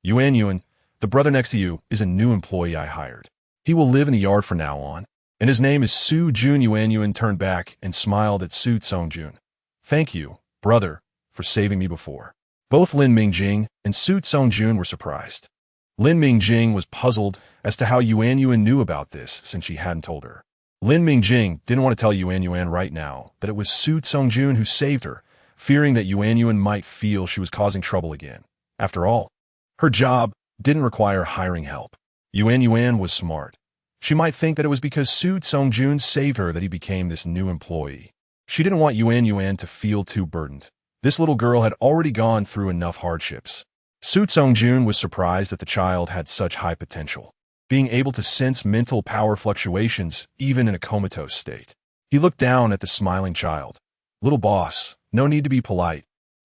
"Yuan, the brother next to you is a new employee I hired. He will live in the yard from now on, and his name is Su-jun." Yuan turned back and smiled at Su Songjun. "Thank you, brother, for saving me before." Both Lin Mingjing and Su Songjun were surprised. Lin Mingjing was puzzled as to how Yuan knew about this since she hadn't told her. Lin Mingjing didn't want to tell Yuan right now that it was Su Songjun who saved her, fearing that Yuan might feel she was causing trouble again. After all, her job didn't require hiring help. Yuan was smart. She might think that it was because Su Songjun saved her that he became this new employee. She didn't want Yuan to feel too burdened. This little girl had already gone through enough hardships. Su Songjun was surprised that the child had such high potential, being able to sense mental power fluctuations even in a comatose state. He looked down at the smiling child. "Little boss, no need to be polite.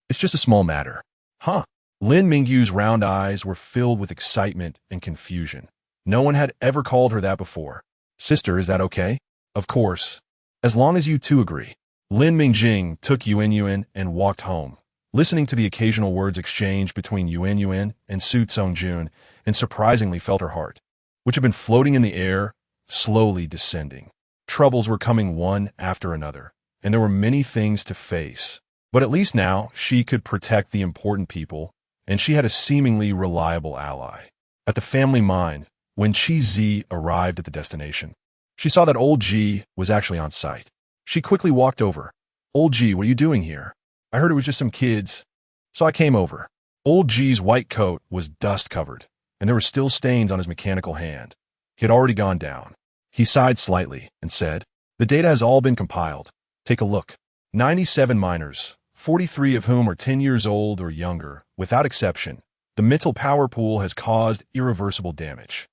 It's just a small matter." "Huh?" Lin Mingyu's round eyes were filled with excitement and confusion. No one had ever called her that before. "Sister, is that okay?" "Of course. As long as you two agree." Lin Mingjing took Yuan and walked home, listening to the occasional words exchanged between Yuan and Su Songjun, and surprisingly felt her heart, which had been floating in the air, slowly descending. Troubles were coming one after another, and there were many things to face. But at least now she could protect the important people, and she had a seemingly reliable ally. At the family mine, when Chi Zi arrived at the destination, she saw that Old Ji was actually on site. She quickly walked over. "Old Ji, what are you doing here? I heard it was just some kids, so I came over." Old Ji's white coat was dust-covered, and there were still stains on his mechanical hand. He had already gone down. He sighed slightly and said, "The data has all been compiled. Take a look. 97 miners, 43 of whom are 10 years old or younger, without exception. The mental power pool has caused irreversible damage."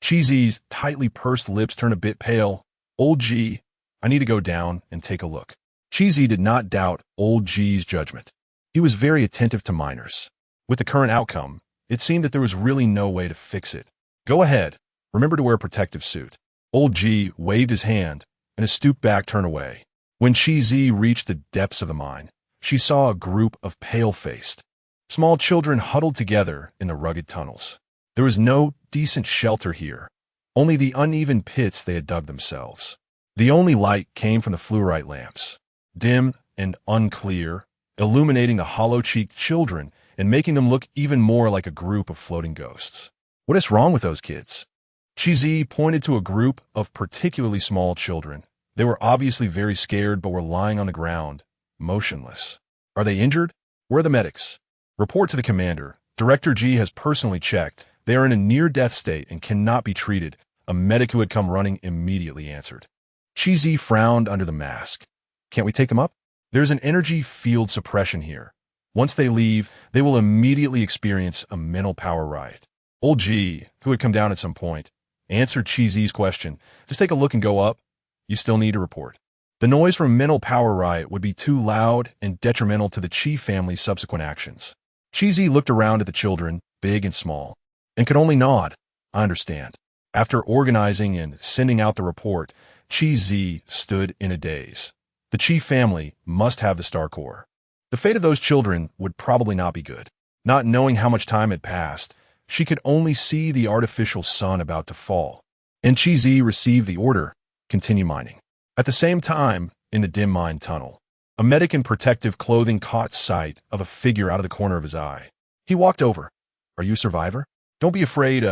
Cheesy's tightly pursed lips turned a bit pale. "Old G, I need to go down and take a look." Cheesy did not doubt Old G's judgment. He was very attentive to miners. With the current outcome, it seemed that there was really no way to fix it. "Go ahead. Remember to wear a protective suit." Old G waved his hand, and a stooped back turned away. When Cheesy reached the depths of the mine, she saw a group of pale-faced, small children huddled together in the rugged tunnels. There was no decent shelter here, only the uneven pits they had dug themselves. The only light came from the fluorite lamps, dim and unclear, illuminating the hollow-cheeked children and making them look even more like a group of floating ghosts. "What is wrong with those kids?" Chizi pointed to a group of particularly small children. They were obviously very scared but were lying on the ground, motionless. "Are they injured? Where are the medics?" "Report to the commander. Director G has personally checked. They are in a near-death state and cannot be treated." A medic who had come running immediately answered. Chizi frowned under the mask. "Can't we take them up? There's an energy field suppression here. Once they leave, they will immediately experience a mental power riot." Old G, who had come down at some point, answered Chizi's question. "Just take a look and go up. You still need to report." The noise from a mental power riot would be too loud and detrimental to the Chi family's subsequent actions. Chizi looked around at the children, big and small, and could only nod. "I understand." After organizing and sending out the report, Chi Zi stood in a daze. The Chi family must have the Star Core. The fate of those children would probably not be good. Not knowing how much time had passed, she could only see the artificial sun about to fall. And Chi Zi received the order, "Continue mining." At the same time, in the dim mine tunnel, a medic in protective clothing caught sight of a figure out of the corner of his eye. He walked over. "Are you a survivor? Don't be afraid,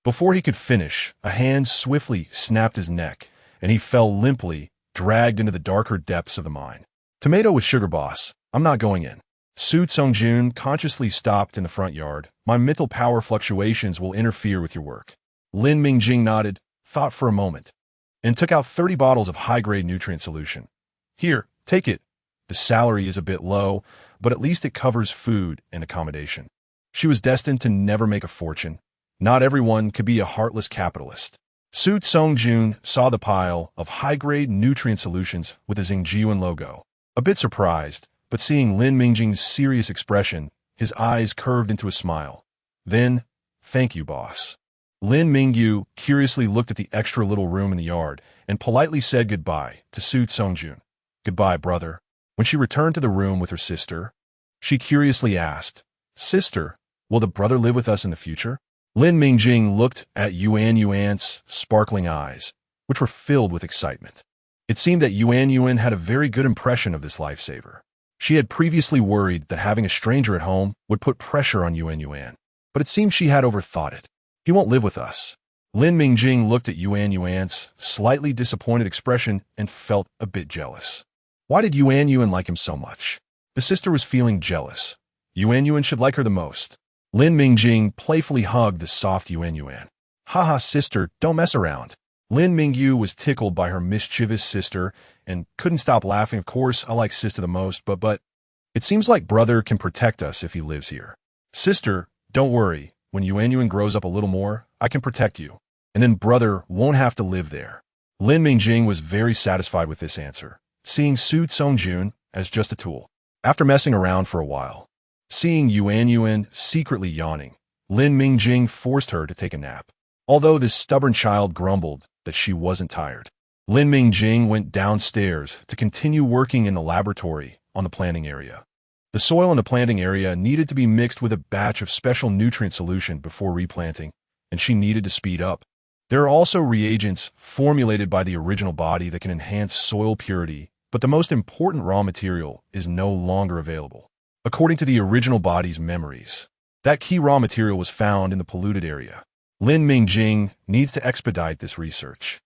Before he could finish, a hand swiftly snapped his neck, and he fell limply, dragged into the darker depths of the mine. Tomato with sugar, boss. I'm not going in. Su Tsongjun consciously stopped in the front yard. My mental power fluctuations will interfere with your work. Lin Mingjing nodded, thought for a moment, and took out 30 bottles of high-grade nutrient solution. Here, take it. The salary is a bit low, but at least it covers food and accommodation. She was destined to never make a fortune. Not everyone could be a heartless capitalist. Su Tsongjun saw the pile of high-grade nutrient solutions with the Xingyuan logo. A bit surprised, but seeing Lin Mingjing's serious expression, his eyes curved into a smile. Then, thank you, boss. Lin Mingyu curiously looked at the extra little room in the yard and politely said goodbye to Su Tsongjun. Goodbye, brother. When she returned to the room with her sister, she curiously asked, Sister, will the brother live with us in the future? Lin Mingjing looked at Yuan's sparkling eyes, which were filled with excitement. It seemed that Yuan had a very good impression of this lifesaver. She had previously worried that having a stranger at home would put pressure on Yuan, but it seemed she had overthought it. He won't live with us. Lin Mingjing looked at Yuan's slightly disappointed expression and felt a bit jealous. Why did Yuan like him so much? The sister was feeling jealous. Yuan should like her the most. Lin Mingjing playfully hugged the soft Yuan. Haha, sister, don't mess around. Lin Mingyu was tickled by her mischievous sister and couldn't stop laughing. Of course, I like sister the most, but it seems like brother can protect us if he lives here. Sister, don't worry. When Yuan grows up a little more, I can protect you. And then brother won't have to live there. Lin Mingjing was very satisfied with this answer, seeing Su Tsongjun as just a tool. After messing around for a while, seeing Yuan secretly yawning, Lin Mingjing forced her to take a nap. Although this stubborn child grumbled that she wasn't tired, Lin Mingjing went downstairs to continue working in the laboratory on the planting area. The soil in the planting area needed to be mixed with a batch of special nutrient solution before replanting, and she needed to speed up. There are also reagents formulated by the original body that can enhance soil purity, but the most important raw material is no longer available. According to the original body's memories, that key raw material was found in the polluted area. Lin Mingjing needs to expedite this research.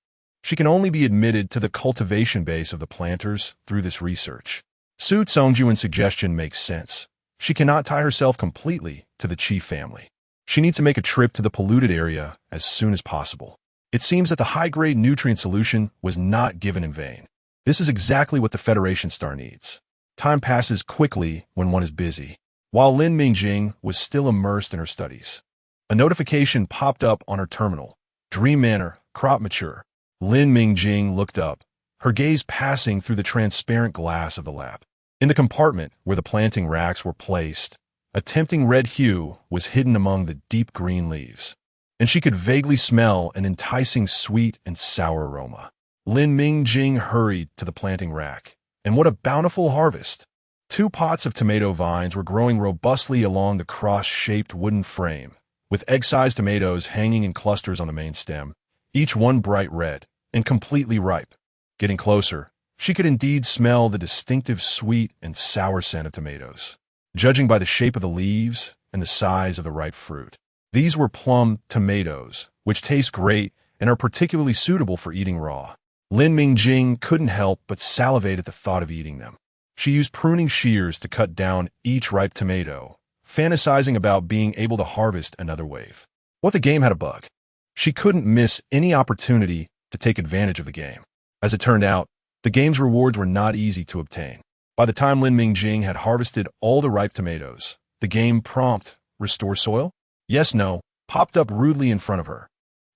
She can only be admitted to the cultivation base of the planters through this research. Su Tsongjun's suggestion makes sense. She cannot tie herself completely to the chief family. She needs to make a trip to the polluted area as soon as possible. It seems that the high-grade nutrient solution was not given in vain. This is exactly what the Federation Star needs. Time passes quickly when one is busy. While Lin Mingjing was still immersed in her studies, a notification popped up on her terminal. Dream Manor, crop mature. Lin Mingjing looked up, her gaze passing through the transparent glass of the lab. In the compartment where the planting racks were placed, a tempting red hue was hidden among the deep green leaves, and she could vaguely smell an enticing sweet and sour aroma. Lin Mingjing hurried to the planting rack, and what a bountiful harvest! 2 pots of tomato vines were growing robustly along the cross-shaped wooden frame, with egg-sized tomatoes hanging in clusters on the main stem, each one bright red and completely ripe. Getting closer, she could indeed smell the distinctive sweet and sour scent of tomatoes. Judging by the shape of the leaves and the size of the ripe fruit, these were plum tomatoes, which taste great and are particularly suitable for eating raw. Lin Mingjing couldn't help but salivate at the thought of eating them. She used pruning shears to cut down each ripe tomato, fantasizing about being able to harvest another wave. What the game had a bug. She couldn't miss any opportunity to take advantage of the game. As it turned out, the game's rewards were not easy to obtain. By the time Lin Mingjing had harvested all the ripe tomatoes, the game prompt, Restore Soil? Yes, no, popped up rudely in front of her,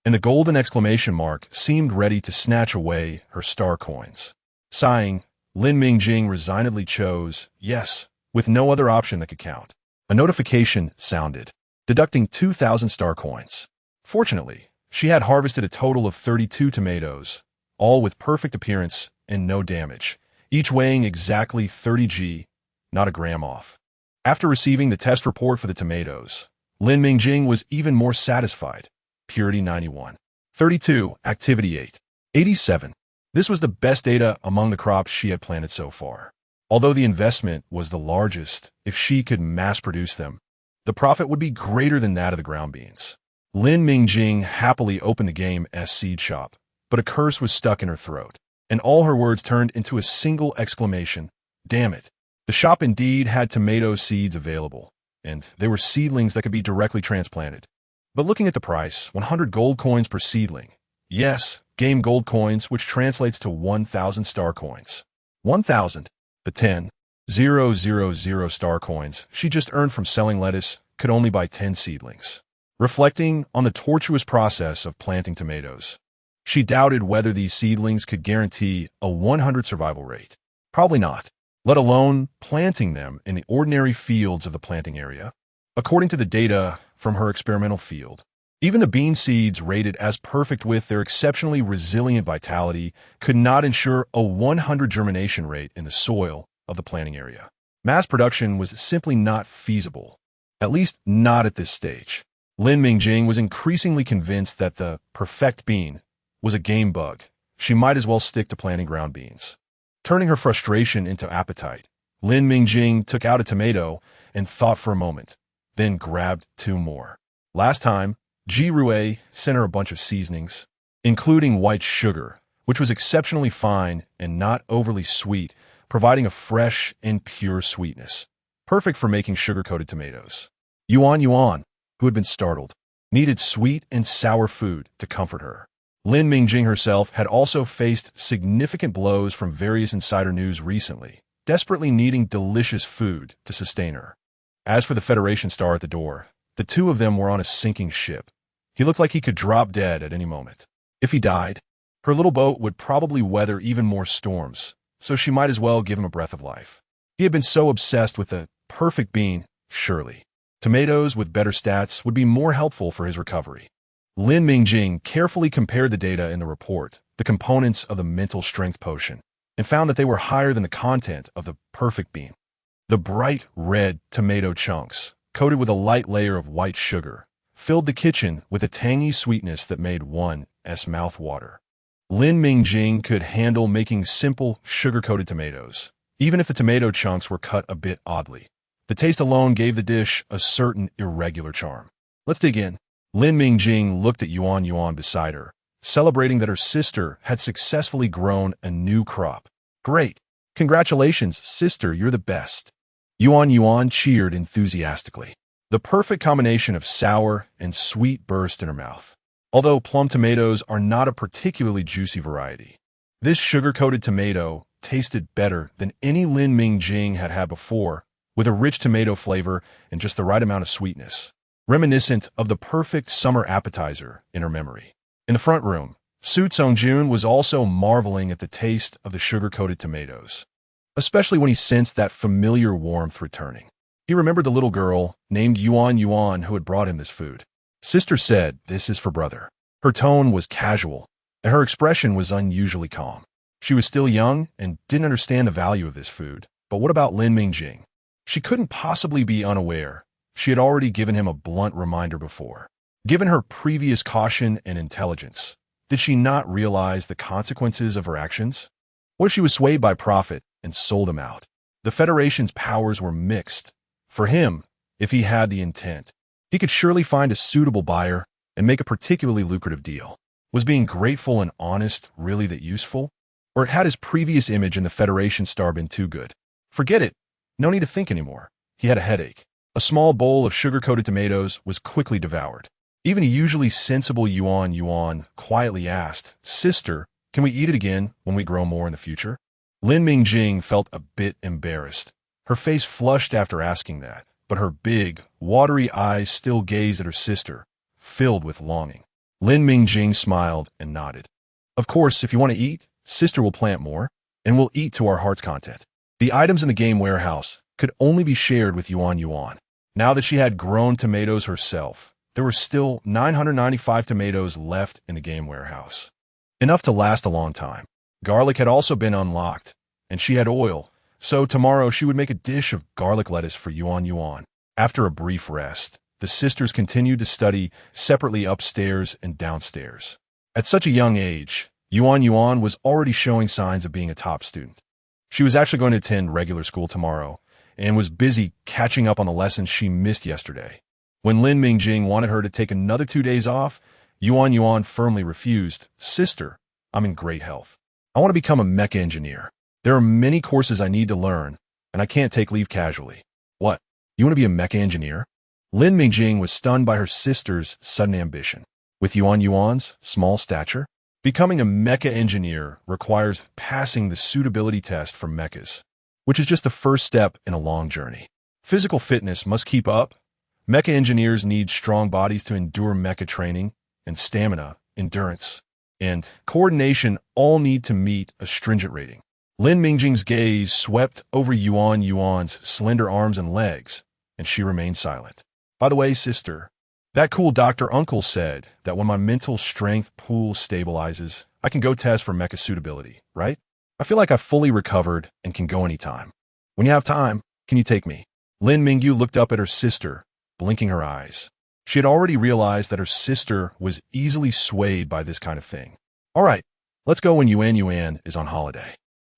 and the golden exclamation mark seemed ready to snatch away her star coins. Sighing, Lin Mingjing resignedly chose yes, with no other option that could count. A notification sounded, deducting 2,000 star coins. Fortunately, she had harvested a total of 32 tomatoes, all with perfect appearance and no damage, each weighing exactly 30 g, not a gram off. After receiving the test report for the tomatoes, Lin Mingjing was even more satisfied. Purity 91. 32. Activity 8. 87. This was the best data among the crops she had planted so far. Although the investment was the largest, if she could mass produce them, the profit would be greater than that of the ground beans. Lin Mingjing happily opened the game's seed shop, but a curse was stuck in her throat, and all her words turned into a single exclamation, "Damn it." The shop indeed had tomato seeds available, and they were seedlings that could be directly transplanted. But looking at the price, 100 gold coins per seedling. Yes, game gold coins, which translates to 1,000 star coins. 1,000. The 10,000 star coins she just earned from selling lettuce could only buy 10 seedlings. Reflecting on the tortuous process of planting tomatoes, she doubted whether these seedlings could guarantee a 100 survival rate. Probably not, let alone planting them in the ordinary fields of the planting area. According to the data from her experimental field, even the bean seeds rated as perfect with their exceptionally resilient vitality could not ensure a 100 germination rate in the soil of the planting area. Mass production was simply not feasible, at least not at this stage. Lin Mingjing was increasingly convinced that the perfect bean was a game bug. She might as well stick to planting ground beans. Turning her frustration into appetite, Lin Mingjing took out a tomato and thought for a moment, then grabbed 2 more. Last time, Ji Rue sent her a bunch of seasonings, including white sugar, which was exceptionally fine and not overly sweet, providing a fresh and pure sweetness, perfect for making sugar-coated tomatoes. Yuan, who had been startled, needed sweet and sour food to comfort her. Lin Mingjing herself had also faced significant blows from various insider news recently, desperately needing delicious food to sustain her. As for the Federation star at the door, the two of them were on a sinking ship. He looked like he could drop dead at any moment. If he died, her little boat would probably weather even more storms, so she might as well give him a breath of life. He had been so obsessed with the perfect bean, surely tomatoes with better stats would be more helpful for his recovery. Lin Mingjing carefully compared the data in the report, the components of the mental strength potion, and found that they were higher than the content of the perfect bean. The bright red tomato chunks, coated with a light layer of white sugar, filled the kitchen with a tangy sweetness that made one's mouth water. Lin Mingjing could handle making simple, sugar-coated tomatoes, even if the tomato chunks were cut a bit oddly. The taste alone gave the dish a certain irregular charm. Let's dig in. Lin Mingjing looked at Yuan beside her, celebrating that her sister had successfully grown a new crop. Great! Congratulations, sister, you're the best. Yuan cheered enthusiastically. The perfect combination of sour and sweet burst in her mouth. Although plum tomatoes are not a particularly juicy variety, this sugar-coated tomato tasted better than any Lin Mingjing had had before, with a rich tomato flavor and just the right amount of sweetness, reminiscent of the perfect summer appetizer in her memory. In the front room, Su Songjun was also marveling at the taste of the sugar-coated tomatoes, especially when he sensed that familiar warmth returning. He remembered the little girl named Yuan who had brought him this food. Sister said, "This is for brother." Her tone was casual, and her expression was unusually calm. She was still young and didn't understand the value of this food. But what about Lin Mingjing? She couldn't possibly be unaware. She had already given him a blunt reminder before. Given her previous caution and intelligence, did she not realize the consequences of her actions? What if she was swayed by profit and sold him out? The Federation's powers were mixed. For him, if he had the intent, he could surely find a suitable buyer and make a particularly lucrative deal. Was being grateful and honest really that useful? Or had his previous image in the Federation star been too good? Forget it. No need to think anymore. He had a headache. A small bowl of sugar-coated tomatoes was quickly devoured. Even a usually sensible Yuan quietly asked, "Sister, can we eat it again when we grow more in the future?" Lin Mingjing felt a bit embarrassed. Her face flushed after asking that, but her big, watery eyes still gazed at her sister, filled with longing. Lin Mingjing smiled and nodded. "Of course, if you want to eat, sister will plant more, and we'll eat to our heart's content." The items in the game warehouse could only be shared with Yuan. Now that she had grown tomatoes herself, there were still 995 tomatoes left in the game warehouse. Enough to last a long time. Garlic had also been unlocked, and she had oil, so tomorrow she would make a dish of garlic lettuce for Yuan. After a brief rest, the sisters continued to study separately upstairs and downstairs. At such a young age, Yuan was already showing signs of being a top student. She was actually going to attend regular school tomorrow and was busy catching up on the lessons she missed yesterday. When Lin Mingjing wanted her to take another 2 days off, Yuan firmly refused. Sister, I'm in great health. I want to become a mecha engineer. There are many courses I need to learn, and I can't take leave casually. What? You want to be a mecha engineer? Lin Mingjing was stunned by her sister's sudden ambition. With Yuan's small stature, becoming a mecha engineer requires passing the suitability test for mechas, which is just the first step in a long journey. Physical fitness must keep up. Mecha engineers need strong bodies to endure mecha training, and stamina, endurance, and coordination all need to meet a stringent rating. Lin Mingjing's gaze swept over Yuan's slender arms and legs, and she remained silent. By the way, sister, that cool doctor uncle said that when my mental strength pool stabilizes, I can go test for mecha suitability, right? I feel like I've fully recovered and can go anytime. When you have time, can you take me? Lin Mingyu looked up at her sister, blinking her eyes. She had already realized that her sister was easily swayed by this kind of thing. All right, let's go when Yuan is on holiday.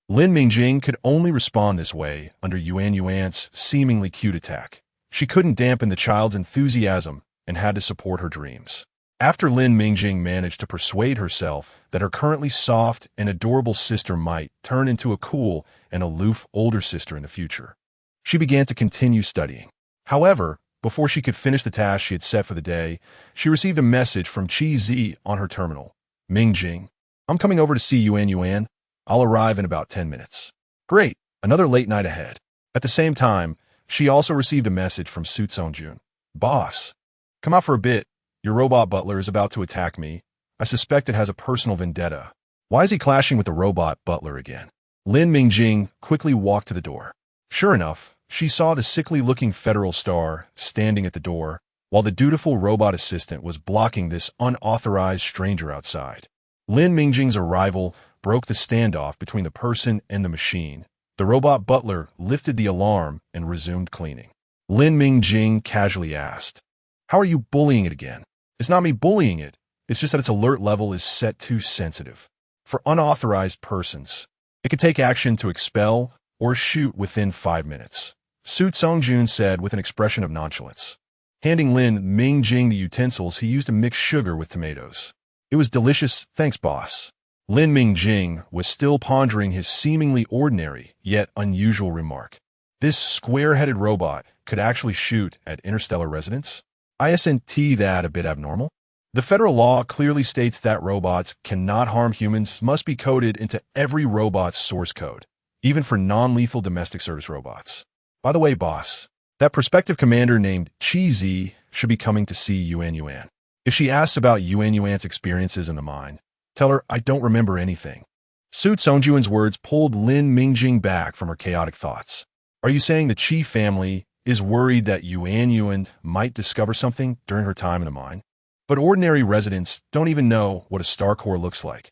Lin Mingjing could only respond this way under Yuan's seemingly cute attack. She couldn't dampen the child's enthusiasm and had to support her dreams. After Lin Mingjing managed to persuade herself that her currently soft and adorable sister might turn into a cool and aloof older sister in the future, she began to continue studying. However, before she could finish the task she had set for the day, she received a message from Qi Zi on her terminal. Mingjing, I'm coming over to see Yuan. I'll arrive in about 10 minutes. Great, another late night ahead. At the same time, she also received a message from Su Songjun. Boss, come out for a bit. Your robot butler is about to attack me. I suspect it has a personal vendetta. Why is he clashing with the robot butler again? Lin Mingjing quickly walked to the door. Sure enough, she saw the sickly-looking Federal Star standing at the door, while the dutiful robot assistant was blocking this unauthorized stranger outside. Lin Mingjing's arrival broke the standoff between the person and the machine. The robot butler lifted the alarm and resumed cleaning. Lin Mingjing casually asked, "How are you bullying it again?" "It's not me bullying it. It's just that its alert level is set too sensitive. For unauthorized persons, it could take action to expel or shoot within 5 minutes." Su Songjun said with an expression of nonchalance. Handing Lin Mingjing the utensils, he used to mix sugar with tomatoes. "It was delicious, thanks, boss." Lin Mingjing was still pondering his seemingly ordinary, yet unusual remark. This square-headed robot could actually shoot at interstellar residents? Isn't that a bit abnormal? The federal law clearly states that robots cannot harm humans must be coded into every robot's source code, even for non-lethal domestic service robots. By the way, boss, that prospective commander named Qi Zi should be coming to see Yuan. If she asks about Yuan's experiences in the mine, tell her I don't remember anything. Su Songjun's words pulled Lin Mingjing back from her chaotic thoughts. Are you saying the Qi family is worried that Yuan might discover something during her time in the mine? But ordinary residents don't even know what a star core looks like.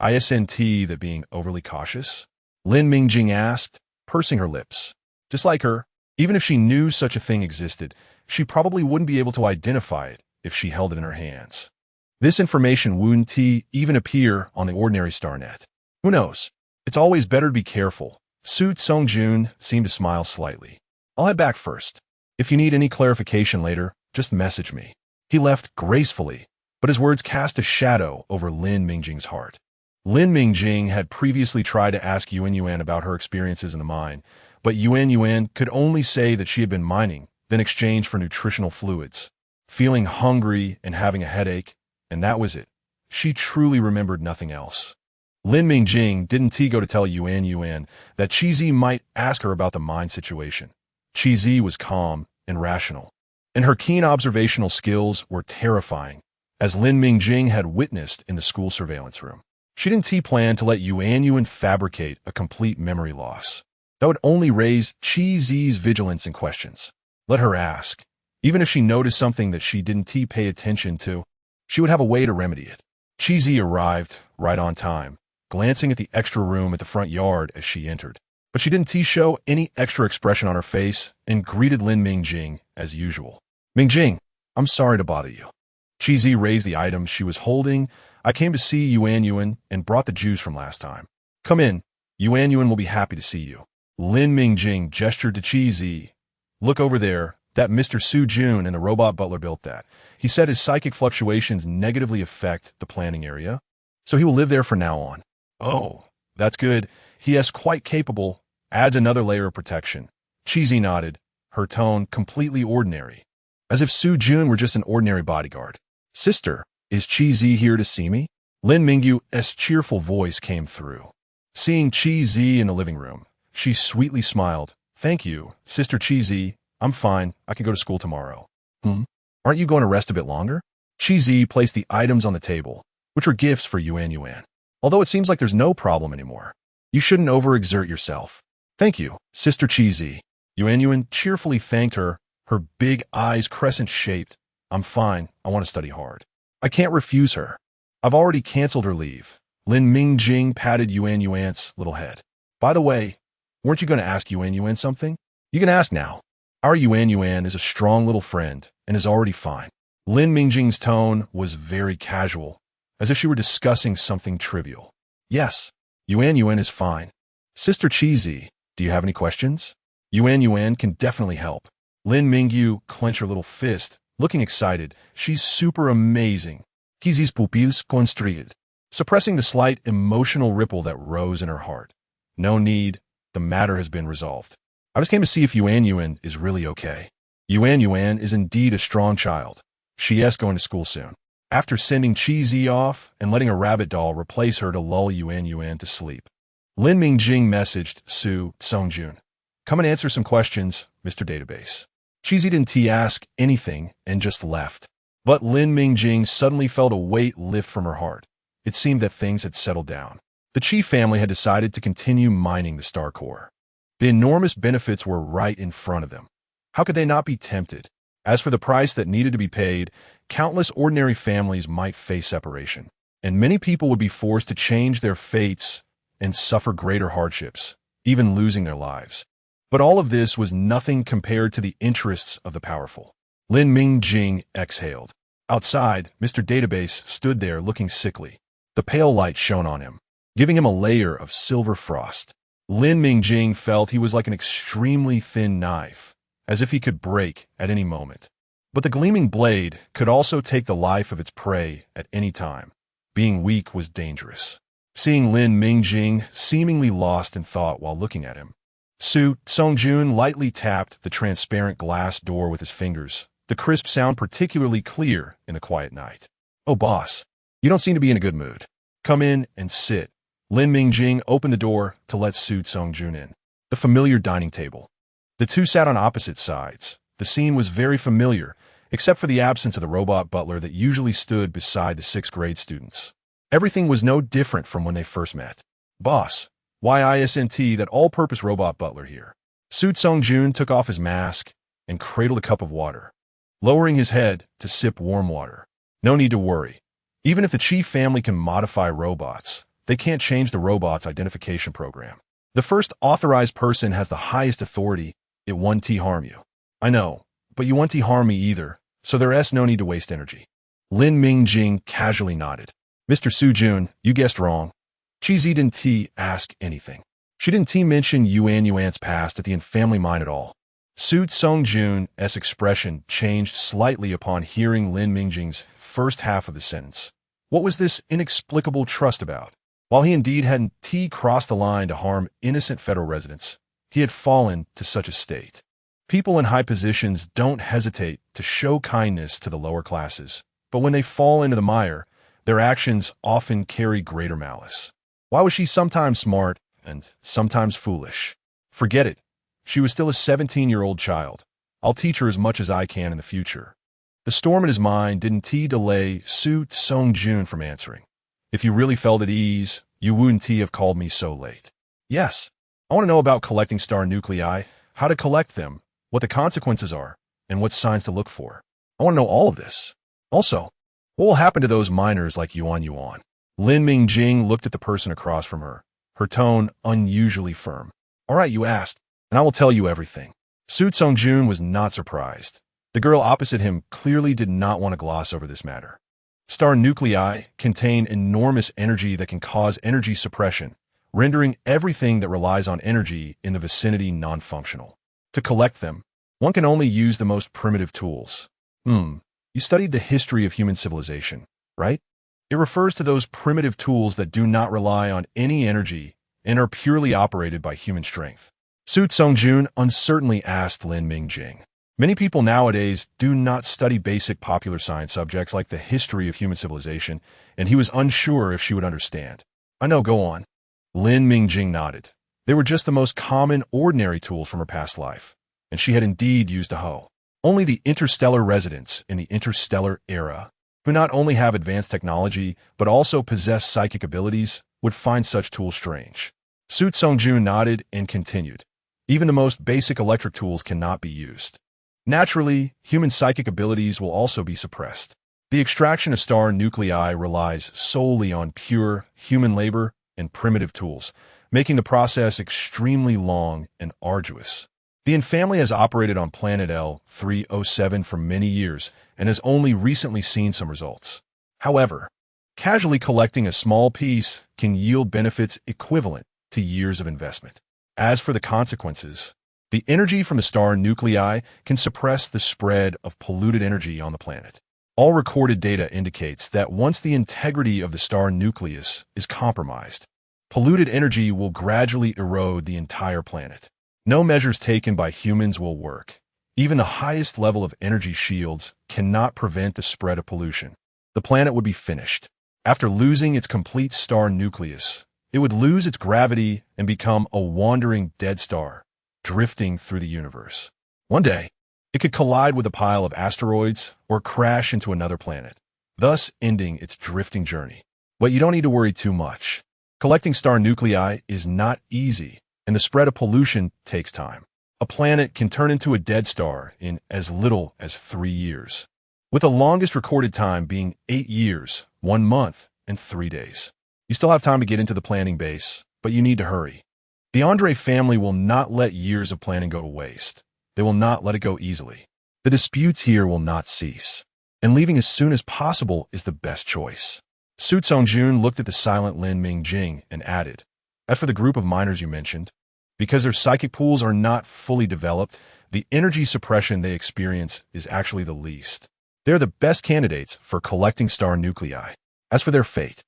Isn't that being overly cautious? Lin Mingjing asked, pursing her lips. Just like her, even if she knew such a thing existed, she probably wouldn't be able to identify it if she held it in her hands. This information wouldn't even appear on the ordinary StarNet. Who knows? It's always better to be careful. Su Songjun seemed to smile slightly. I'll head back first. If you need any clarification later, just message me. He left gracefully, but his words cast a shadow over Lin Mingjing's heart. Lin Mingjing had previously tried to ask Yuan about her experiences in the mine, but Yuan could only say that she had been mining, then exchanged for nutritional fluids, feeling hungry and having a headache, and that was it. She truly remembered nothing else. Lin Mingjing didn't go to tell Yuan that Qi Zi might ask her about the mine situation. Qi Zi was calm and rational, and her keen observational skills were terrifying, as Lin Mingjing had witnessed in the school surveillance room. She didn't plan to let Yuan fabricate a complete memory loss. That would only raise Qi Zi's vigilance and questions. Let her ask. Even if she noticed something that she didn't pay attention to, she would have a way to remedy it. Qi Zi arrived right on time, glancing at the extra room at the front yard as she entered. But she didn't show any extra expression on her face and greeted Lin Mingjing as usual. Mingjing, I'm sorry to bother you. Qi Zi raised the items she was holding. I came to see Yuan and brought the juice from last time. Come in. Yuan will be happy to see you. Lin Mingjing gestured to Qi Zi. Look over there. That Mr. Su Jun and the robot butler built that. He said his psychic fluctuations negatively affect the planning area, so he will live there from now on. Oh, that's good. He is quite capable. Adds another layer of protection. Cheesy nodded, her tone completely ordinary, as if Su Jun were just an ordinary bodyguard. Sister, is Cheesy here to see me? Lin Mingyu's cheerful voice came through. Seeing Cheesy in the living room, she sweetly smiled. Thank you, Sister Cheesy. I'm fine. I can go to school tomorrow. Aren't you going to rest a bit longer? Cheesy placed the items on the table, which were gifts for Yuan. Although it seems like there's no problem anymore. You shouldn't overexert yourself. Thank you, Sister Cheesy. Yuan cheerfully thanked her, her big eyes crescent-shaped. I'm fine. I want to study hard. I can't refuse her. I've already canceled her leave. Lin Mingjing patted Yuan's little head. By the way, weren't you going to ask Yuan something? You can ask now. Our Yuan is a strong little friend and is already fine. Lin Mingjing's tone was very casual, as if she were discussing something trivial. Yes, Yuan is fine. Sister Cheesy, do you have any questions? Yuan can definitely help. Lin Mingyu clenched her little fist, looking excited. She's super amazing. Cheesy's pupils construited, suppressing the slight emotional ripple that rose in her heart. No need. The matter has been resolved. I just came to see if Yuan is really okay. Yuan is indeed a strong child. She is going to school soon. After sending Cheesy off and letting a rabbit doll replace her to lull Yuan to sleep, Lin Mingjing messaged Su Songjun. Come and answer some questions, Mr. Database. Cheesy didn't ask anything and just left. But Lin Mingjing suddenly felt a weight lift from her heart. It seemed that things had settled down. The Chi family had decided to continue mining the star core. The enormous benefits were right in front of them. How could they not be tempted? As for the price that needed to be paid, countless ordinary families might face separation, and many people would be forced to change their fates and suffer greater hardships, even losing their lives. But all of this was nothing compared to the interests of the powerful. Lin Mingjing exhaled. Outside, Mr. Database stood there looking sickly. The pale light shone on him, giving him a layer of silver frost. Lin Mingjing felt he was like an extremely thin knife, as if he could break at any moment. But the gleaming blade could also take the life of its prey at any time. Being weak was dangerous. Seeing Lin Mingjing seemingly lost in thought while looking at him, Su Songjun lightly tapped the transparent glass door with his fingers, the crisp sound particularly clear in the quiet night. Oh, boss, you don't seem to be in a good mood. Come in and sit. Lin Mingjing opened the door to let Su Songjun in. The familiar dining table. The two sat on opposite sides. The scene was very familiar, except for the absence of the robot butler that usually stood beside the 6th grade students. Everything was no different from when they first met. Boss, why isn't that all-purpose robot butler here? Su Songjun took off his mask and cradled a cup of water, lowering his head to sip warm water. No need to worry. Even if the Chi family can modify robots, they can't change the robot's identification program. The first authorized person has the highest authority. It won't harm you. I know, but you won't harm me either, so there's no need to waste energy. Lin Mingjing casually nodded. Mr. Sujun, you guessed wrong. Cheesy didn't ask anything. She didn't mention Yuan's past at the Infamily mine at all. Su Songjun's expression changed slightly upon hearing Lin Mingjing's first half of the sentence. What was this inexplicable trust about? While he indeed hadn't crossed the line to harm innocent federal residents, he had fallen to such a state. People in high positions don't hesitate to show kindness to the lower classes, but when they fall into the mire, their actions often carry greater malice. Why was she sometimes smart and sometimes foolish? Forget it. She was still a 17-year-old child. I'll teach her as much as I can in the future. The storm in his mind didn't delay Su Songjun from answering. If you really felt at ease, you wouldn't have called me so late. Yes, I want to know about collecting star nuclei, how to collect them, what the consequences are, and what signs to look for. I want to know all of this. Also, what will happen to those miners like Yuan? Lin Mingjing looked at the person across from her, her tone unusually firm. All right, you asked, and I will tell you everything. Su Songjun was not surprised. The girl opposite him clearly did not want to gloss over this matter. Star nuclei contain enormous energy that can cause energy suppression, rendering everything that relies on energy in the vicinity non-functional. To collect them, One can only use the most primitive tools. You studied the history of human civilization, right? It refers to those primitive tools that do not rely on any energy and are purely operated by human strength. Su Tsongjun uncertainly asked Lin Mingjing. Many people nowadays do not study basic popular science subjects like the history of human civilization, and he was unsure if she would understand. I know, go on. Lin Mingjing nodded. They were just the most common, ordinary tools from her past life, and she had indeed used a hoe. Only the interstellar residents in the interstellar era, who not only have advanced technology but also possess psychic abilities, would find such tools strange. Su Tsongjun nodded and continued. Even the most basic electric tools cannot be used. Naturally, human psychic abilities will also be suppressed. The extraction of star nuclei relies solely on pure human labor and primitive tools, making the process extremely long and arduous. The Infamily has operated on planet L307 for many years and has only recently seen some results. However, casually collecting a small piece can yield benefits equivalent to years of investment. As for the consequences, the energy from the star nuclei can suppress the spread of polluted energy on the planet. All recorded data indicates that once the integrity of the star nucleus is compromised, polluted energy will gradually erode the entire planet. No measures taken by humans will work. Even the highest level of energy shields cannot prevent the spread of pollution. The planet would be finished. After losing its complete star nucleus, it would lose its gravity and become a wandering dead star, drifting through the universe. One day, it could collide with a pile of asteroids or crash into another planet, thus ending its drifting journey. But you don't need to worry too much. Collecting star nuclei is not easy, and the spread of pollution takes time. A planet can turn into a dead star in as little as 3 years, with the longest recorded time being 8 years, 1 month, and 3 days. You still have time to get into the planning base, but you need to hurry. The Andre family will not let years of planning go to waste. They will not let it go easily. The disputes here will not cease, and leaving as soon as possible is the best choice. Su Tsongjun looked at the silent Lin Mingjing and added, as for the group of miners you mentioned, because their psychic pools are not fully developed, the energy suppression they experience is actually the least. They're the best candidates for collecting star nuclei. As for their fate,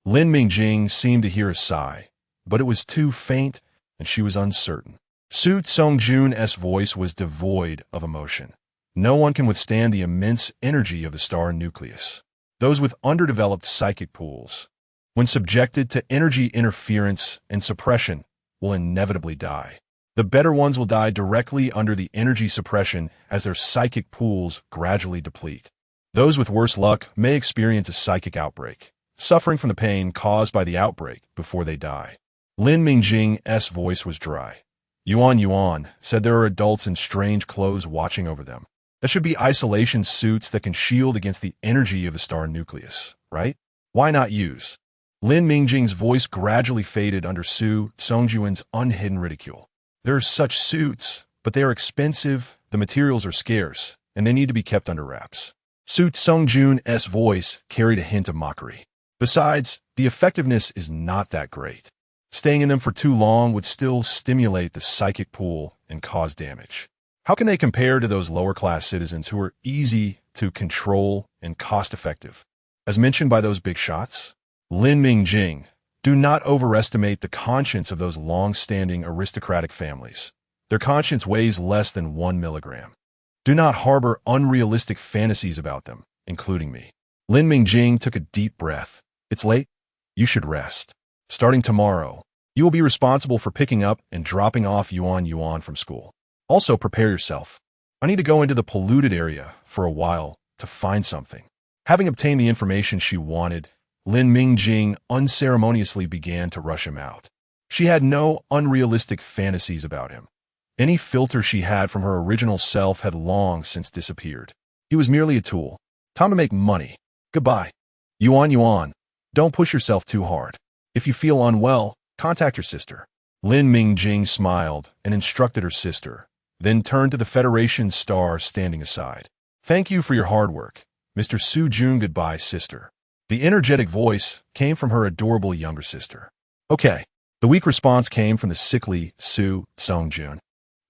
Lin Mingjing seemed to hear a sigh, but it was too faint, and she was uncertain. Su Tsongjun's voice was devoid of emotion. No one can withstand the immense energy of the star nucleus. Those with underdeveloped psychic pools, when subjected to energy interference and suppression, will inevitably die. The better ones will die directly under the energy suppression as their psychic pools gradually deplete. Those with worse luck may experience a psychic outbreak, suffering from the pain caused by the outbreak before they die. Lin Mingjing's voice was dry. Yuan said there are adults in strange clothes watching over them. That should be isolation suits that can shield against the energy of the star nucleus, right? Why not use? Lin Mingjing's voice gradually faded under Su Tsongjun's unhidden ridicule. There are such suits, but they are expensive, the materials are scarce, and they need to be kept under wraps. Su Tsongjun's voice carried a hint of mockery. Besides, the effectiveness is not that great. Staying in them for too long would still stimulate the psychic pool and cause damage. How can they compare to those lower-class citizens who are easy to control and cost-effective? As mentioned by those big shots, Lin Mingjing, do not overestimate the conscience of those long-standing aristocratic families. Their conscience weighs less than 1 milligram. Do not harbor unrealistic fantasies about them, including me. Lin Mingjing took a deep breath. It's late. You should rest. Starting tomorrow, you will be responsible for picking up and dropping off Yuan from school. Also, prepare yourself. I need to go into the polluted area for a while to find something. Having obtained the information she wanted, Lin Mingjing unceremoniously began to rush him out. She had no unrealistic fantasies about him. Any filter she had from her original self had long since disappeared. He was merely a tool. Time to make money. Goodbye. Yuan, don't push yourself too hard. If you feel unwell, contact your sister. Lin Mingjing smiled and instructed her sister, then turned to the Federation's star standing aside. Thank you for your hard work, Mr. Su Jun. Goodbye, sister. The energetic voice came from her adorable younger sister. Okay. The weak response came from the sickly Su Tsongjun.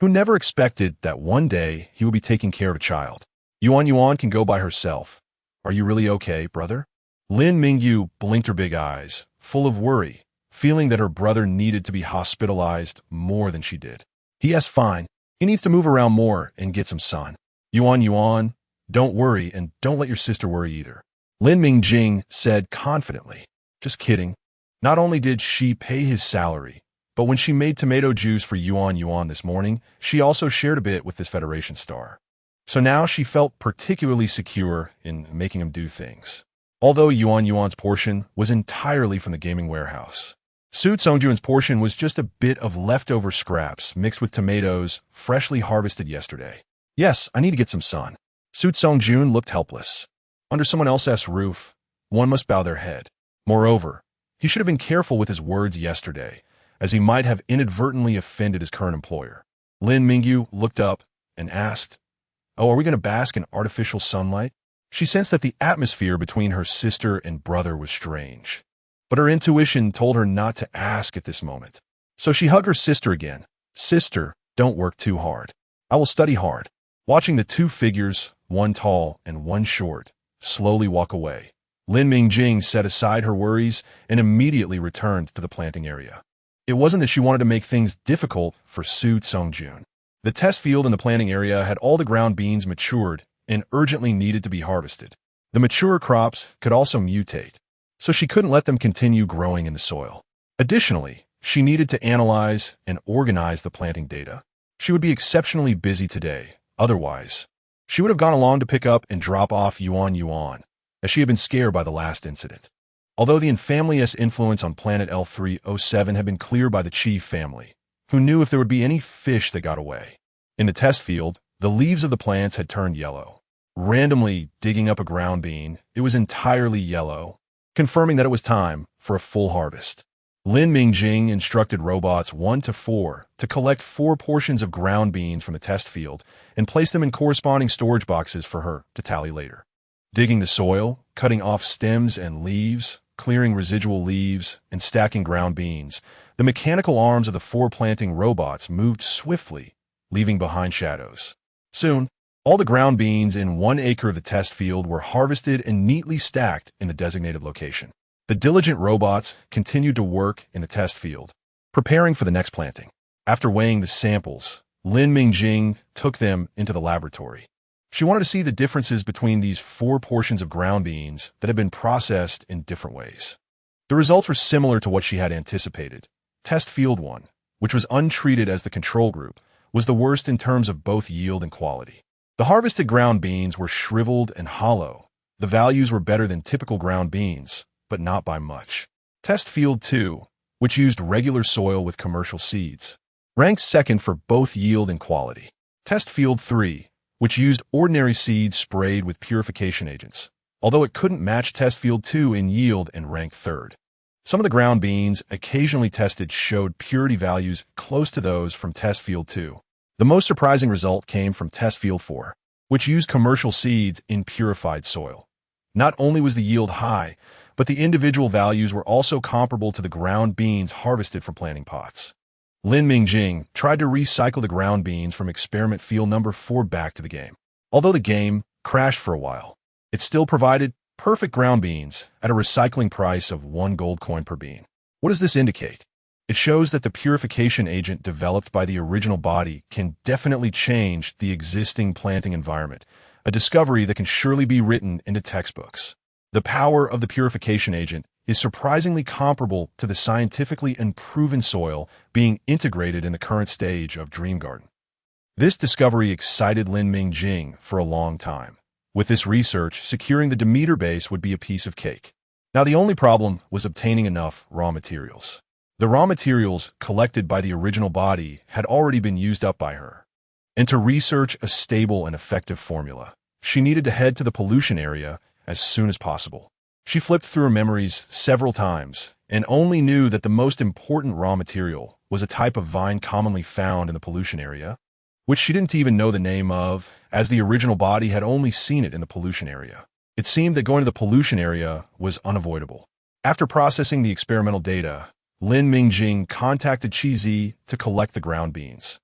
who never expected that one day he would be taking care of a child. Yuan can go by herself. Are you really okay, brother? Lin Mingjing blinked her big eyes, full of worry, feeling that her brother needed to be hospitalized more than she did. Yes, fine. He needs to move around more and get some sun. Yuan, don't worry and don't let your sister worry either. Lin Mingjing said confidently. Just kidding. Not only did she pay his salary, but when she made tomato juice for Yuan this morning, she also shared a bit with this Federation star. So now she felt particularly secure in making him do things. Although Yuan's portion was entirely from the gaming warehouse. Su Songjun's portion was just a bit of leftover scraps mixed with tomatoes freshly harvested yesterday. Yes, I need to get some sun. Su Songjun looked helpless. Under someone else's roof, one must bow their head. Moreover, he should have been careful with his words yesterday, as he might have inadvertently offended his current employer. Lin Mingjing looked up and asked, "Oh, are we going to bask in artificial sunlight?" She sensed that the atmosphere between her sister and brother was strange, but her intuition told her not to ask at this moment. So she hugged her sister again. "Sister, don't work too hard. I will study hard." Watching the two figures, one tall and one short, slowly walk away, Lin Mingjing set aside her worries and immediately returned to the planting area. It wasn't that she wanted to make things difficult for Su Songjun. The test field in the planting area had all the ground beans matured and urgently needed to be harvested. The mature crops could also mutate, so she couldn't let them continue growing in the soil. Additionally, she needed to analyze and organize the planting data. She would be exceptionally busy today. Otherwise, she would have gone along to pick up and drop off Yuan, as she had been scared by the last incident. Although the Infamily's influence on planet L307 had been cleared by the chief family, who knew if there would be any fish that got away. In the test field, the leaves of the plants had turned yellow. Randomly digging up a ground bean, it was entirely yellow, confirming that it was time for a full harvest. Lin Mingjing instructed robots 1 to 4 to collect 4 portions of ground beans from the test field and place them in corresponding storage boxes for her to tally later. Digging the soil, cutting off stems and leaves, clearing residual leaves, and stacking ground beans, the mechanical arms of the 4 planting robots moved swiftly, leaving behind shadows. Soon, all the ground beans in 1 acre of the test field were harvested and neatly stacked in the designated location. The diligent robots continued to work in the test field, preparing for the next planting. After weighing the samples, Lin Mingjing took them into the laboratory. She wanted to see the differences between these 4 portions of ground beans that had been processed in different ways. The results were similar to what she had anticipated. Test Field 1, which was untreated as the control group, was the worst in terms of both yield and quality. The harvested ground beans were shriveled and hollow. The values were better than typical ground beans, but not by much. Test Field 2, which used regular soil with commercial seeds, ranked second for both yield and quality. Test Field 3, which used ordinary seeds sprayed with purification agents, although it couldn't match Test Field 2 in yield and ranked third. Some of the ground beans occasionally tested showed purity values close to those from Test Field 2. The most surprising result came from Test Field 4, which used commercial seeds in purified soil. Not only was the yield high, but the individual values were also comparable to the ground beans harvested from planting pots. Lin Mingjing tried to recycle the ground beans from experiment field number 4 back to the game. Although the game crashed for a while, it still provided perfect ground beans at a recycling price of 1 gold coin per bean. What does this indicate? It shows that the purification agent developed by the original body can definitely change the existing planting environment, a discovery that can surely be written into textbooks. The power of the purification agent is surprisingly comparable to the scientifically unproven soil being integrated in the current stage of Dream Garden. This discovery excited Lin Mingjing for a long time. With this research, securing the Demeter base would be a piece of cake. Now the only problem was obtaining enough raw materials. The raw materials collected by the original body had already been used up by her. And to research a stable and effective formula, she needed to head to the pollution area as soon as possible. She flipped through her memories several times and only knew that the most important raw material was a type of vine commonly found in the pollution area, which she didn't even know the name of, as the original body had only seen it in the pollution area. It seemed that going to the pollution area was unavoidable. After processing the experimental data, Lin Mingjing contacted Chi Zi to collect the ground beans.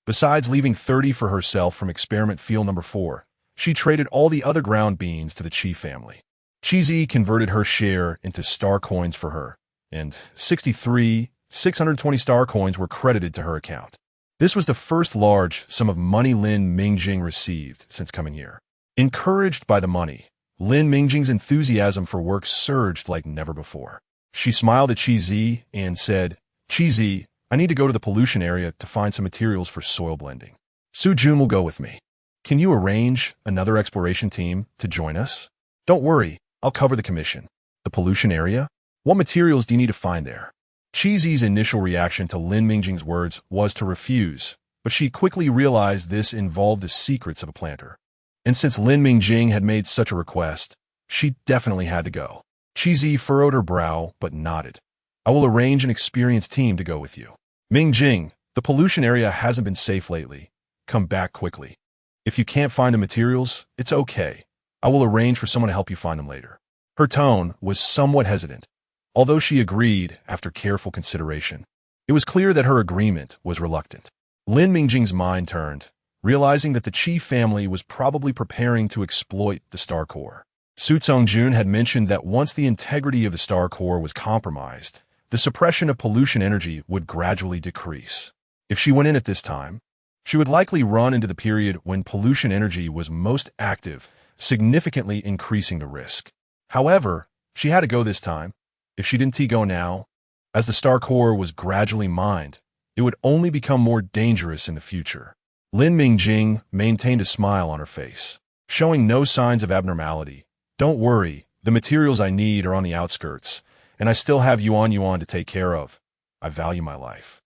Besides leaving 30 for herself from experiment field number 4, she traded all the other ground beans to the Chi family. Chi converted her share into star coins for her, and 620 star coins were credited to her account. This was the first large sum of money Lin Mingjing received since coming here. Encouraged by the money, Lin Mingjing's enthusiasm for work surged like never before. She smiled at Chi and said, "Chi, I need to go to the pollution area to find some materials for soil blending. Su Jun will go with me. Can you arrange another exploration team to join us? Don't worry, I'll cover the commission." The pollution area? What materials do you need to find there? Chi's initial reaction to Lin Mingjing's words was to refuse, but she quickly realized this involved the secrets of a planter. And since Lin Mingjing had made such a request, she definitely had to go. Chi furrowed her brow but nodded. "I will arrange an experienced team to go with you. Mingjing, the pollution area hasn't been safe lately. Come back quickly. If you can't find the materials, it's okay. I will arrange for someone to help you find them later." Her tone was somewhat hesitant, although she agreed after careful consideration. It was clear that her agreement was reluctant. Lin Mingjing's mind turned, realizing that the Chi family was probably preparing to exploit the Star Core. Su Jun had mentioned that once the integrity of the Star Core was compromised, the suppression of pollution energy would gradually decrease. If she went in at this time, she would likely run into the period when pollution energy was most active, significantly increasing the risk. However, she had to go this time. If she didn't go now, as the Star Core was gradually mined, it would only become more dangerous in the future. Lin Mingjing maintained a smile on her face, showing no signs of abnormality. "Don't worry, the materials I need are on the outskirts, and I still have Yuan to take care of. I value my life."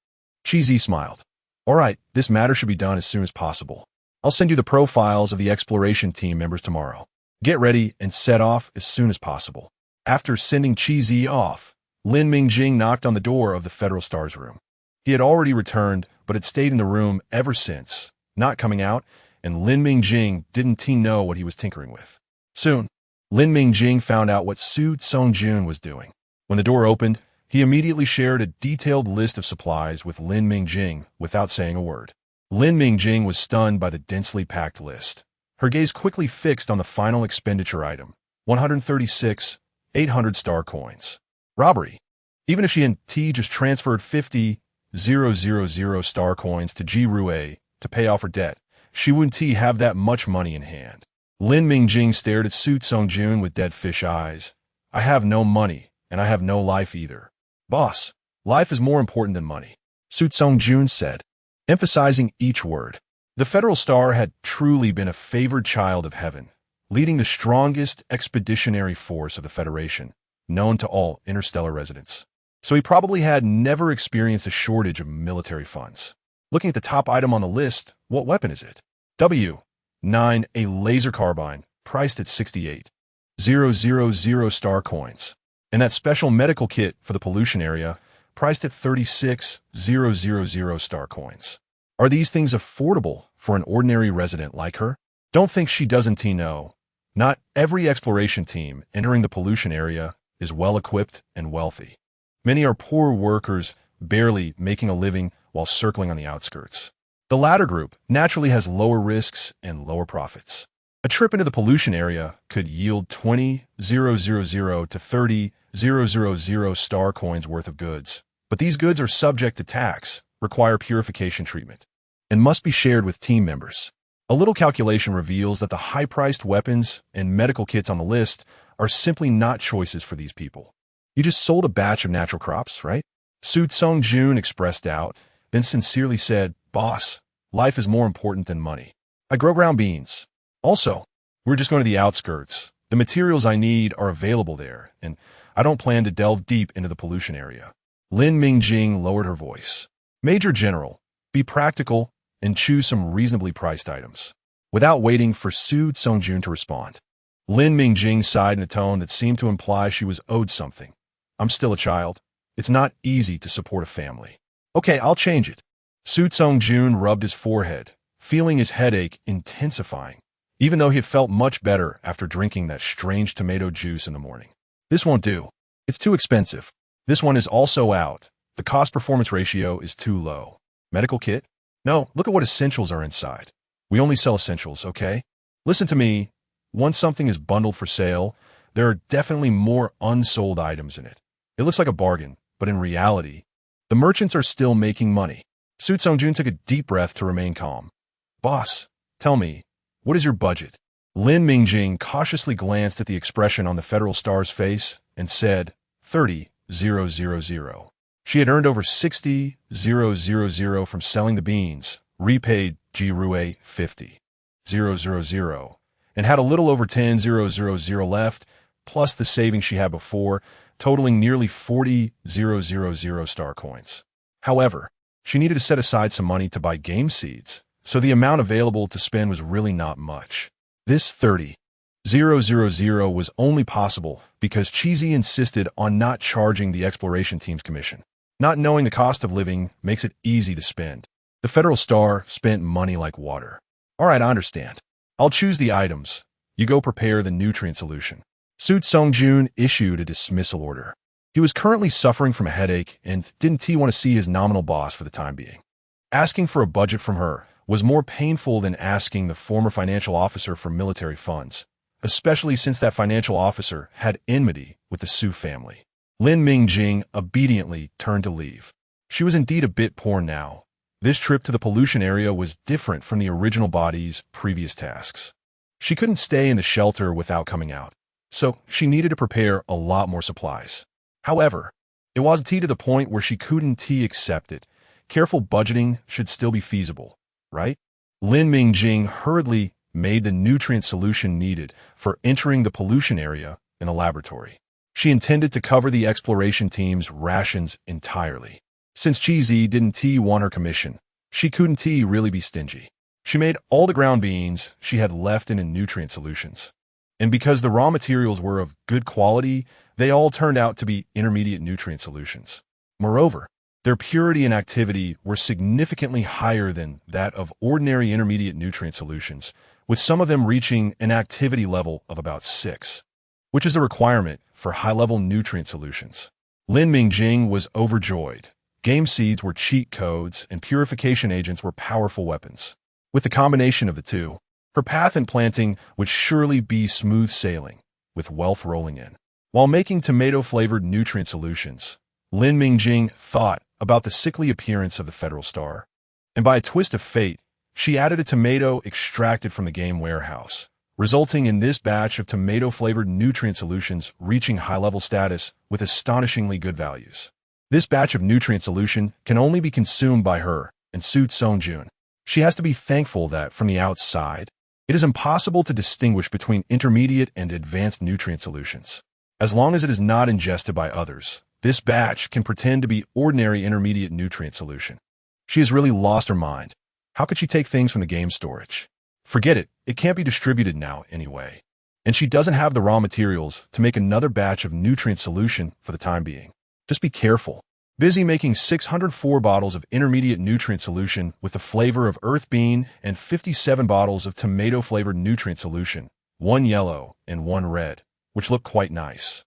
Chi smiled. "All right, this matter should be done as soon as possible. I'll send you the profiles of the exploration team members tomorrow. Get ready and set off as soon as possible." After sending Chi off, Lin Mingjing knocked on the door of the Federal Stars room. He had already returned, but had stayed in the room ever since, not coming out, and Lin Mingjing didn't know what he was tinkering with. Soon, Lin Mingjing found out what Su Jun was doing. When the door opened, he immediately shared a detailed list of supplies with Lin Mingjing without saying a word. Lin Mingjing was stunned by the densely packed list. Her gaze quickly fixed on the final expenditure item, 136,800 star coins. Robbery. Even if she and T just transferred 50,000 star coins to Ji Rue to pay off her debt, she wouldn't have that much money in hand. Lin Mingjing stared at Su Jun with dead fish eyes. "I have no money, and I have no life either. Boss, life is more important than money," Su Jun said, emphasizing each word. The Federal Star had truly been a favored child of heaven, leading the strongest expeditionary force of the Federation, known to all interstellar residents. So he probably had never experienced a shortage of military funds. Looking at the top item on the list, what weapon is it? W9, a laser carbine, priced at 68,000 star coins. And that special medical kit for the pollution area, priced at 36,000 star coins. Are these things affordable for an ordinary resident like her? Don't think she doesn't know. Not every exploration team entering the pollution area is well-equipped and wealthy. Many are poor workers, barely making a living while circling on the outskirts. The latter group naturally has lower risks and lower profits. A trip into the pollution area could yield 20,000 to 30,000 star coins worth of goods, but these goods are subject to tax, require purification treatment, and must be shared with team members. A little calculation reveals that the high-priced weapons and medical kits on the list are simply not choices for these people. You just sold a batch of natural crops, right? Su Jun expressed doubt, then sincerely said, "Boss, life is more important than money. I grow ground beans. Also, we're just going to the outskirts. The materials I need are available there, and I don't plan to delve deep into the pollution area." Lin Mingjing lowered her voice. "Major General, be practical and choose some reasonably priced items." Without waiting for Su Jun to respond, Lin Mingjing sighed in a tone that seemed to imply she was owed something. "I'm still a child. It's not easy to support a family." "Okay, I'll change it." Su Jun rubbed his forehead, feeling his headache intensifying, even though he had felt much better after drinking that strange tomato juice in the morning. "This won't do. It's too expensive. This one is also out. The cost-performance ratio is too low." "Medical kit?" No, look at what essentials are inside. We only sell essentials, okay? Listen to me. Once something is bundled for sale, there are definitely more unsold items in it. It looks like a bargain, but in reality, the merchants are still making money. Su Songjun took a deep breath to remain calm. Boss, tell me, what is your budget? Lin Mingjing cautiously glanced at the expression on the Federal Star's face and said, 30,000. She had earned over 60,000 from selling the beans, repaid Jirue 50,000, and had a little over 10,000 left, plus the savings she had before, totaling nearly 40,000 star coins. However, she needed to set aside some money to buy game seeds, so the amount available to spend was really not much. This 30,000 was only possible because Cheesy insisted on not charging the exploration team's commission. Not knowing the cost of living makes it easy to spend. The Federal Star spent money like water. All right, I understand. I'll choose the items. You go prepare the nutrient solution. Su Songjun issued a dismissal order. He was currently suffering from a headache and didn't want to see his nominal boss for the time being. Asking for a budget from her was more painful than asking the former financial officer for military funds, especially since that financial officer had enmity with the Su family. Lin Mingjing obediently turned to leave. She was indeed a bit poor now. This trip to the pollution area was different from the original body's previous tasks. She couldn't stay in the shelter without coming out, so she needed to prepare a lot more supplies. However, it wasn't to the point where she couldn't accept it. Careful budgeting should still be feasible, right? Lin Mingjing hurriedly made the nutrient solution needed for entering the pollution area in the laboratory. She intended to cover the exploration team's rations entirely. Since Cheesy didn't want her commission, she couldn't really be stingy. She made all the ground beans she had left in nutrient solutions. And because the raw materials were of good quality, they all turned out to be intermediate nutrient solutions. Moreover, their purity and activity were significantly higher than that of ordinary intermediate nutrient solutions, with some of them reaching an activity level of about 6, which is a requirement for high-level nutrient solutions. Lin Mingjing was overjoyed. Game seeds were cheat codes, and purification agents were powerful weapons. With the combination of the two, her path in planting would surely be smooth sailing, with wealth rolling in. While making tomato-flavored nutrient solutions, Lin Mingjing thought about the sickly appearance of the Federal Star, and by a twist of fate, she added a tomato extracted from the game warehouse, resulting in this batch of tomato-flavored nutrient solutions reaching high-level status with astonishingly good values. This batch of nutrient solution can only be consumed by her and Su Songjun. She has to be thankful that, from the outside, it is impossible to distinguish between intermediate and advanced nutrient solutions. As long as it is not ingested by others, this batch can pretend to be ordinary intermediate nutrient solution. She has really lost her mind. How could she take things from the game storage? Forget it, it can't be distributed now anyway. And she doesn't have the raw materials to make another batch of nutrient solution for the time being. Just be careful. Busy making 604 bottles of intermediate nutrient solution with the flavor of earth bean and 57 bottles of tomato-flavored nutrient solution, 1 yellow and 1 red, which look quite nice.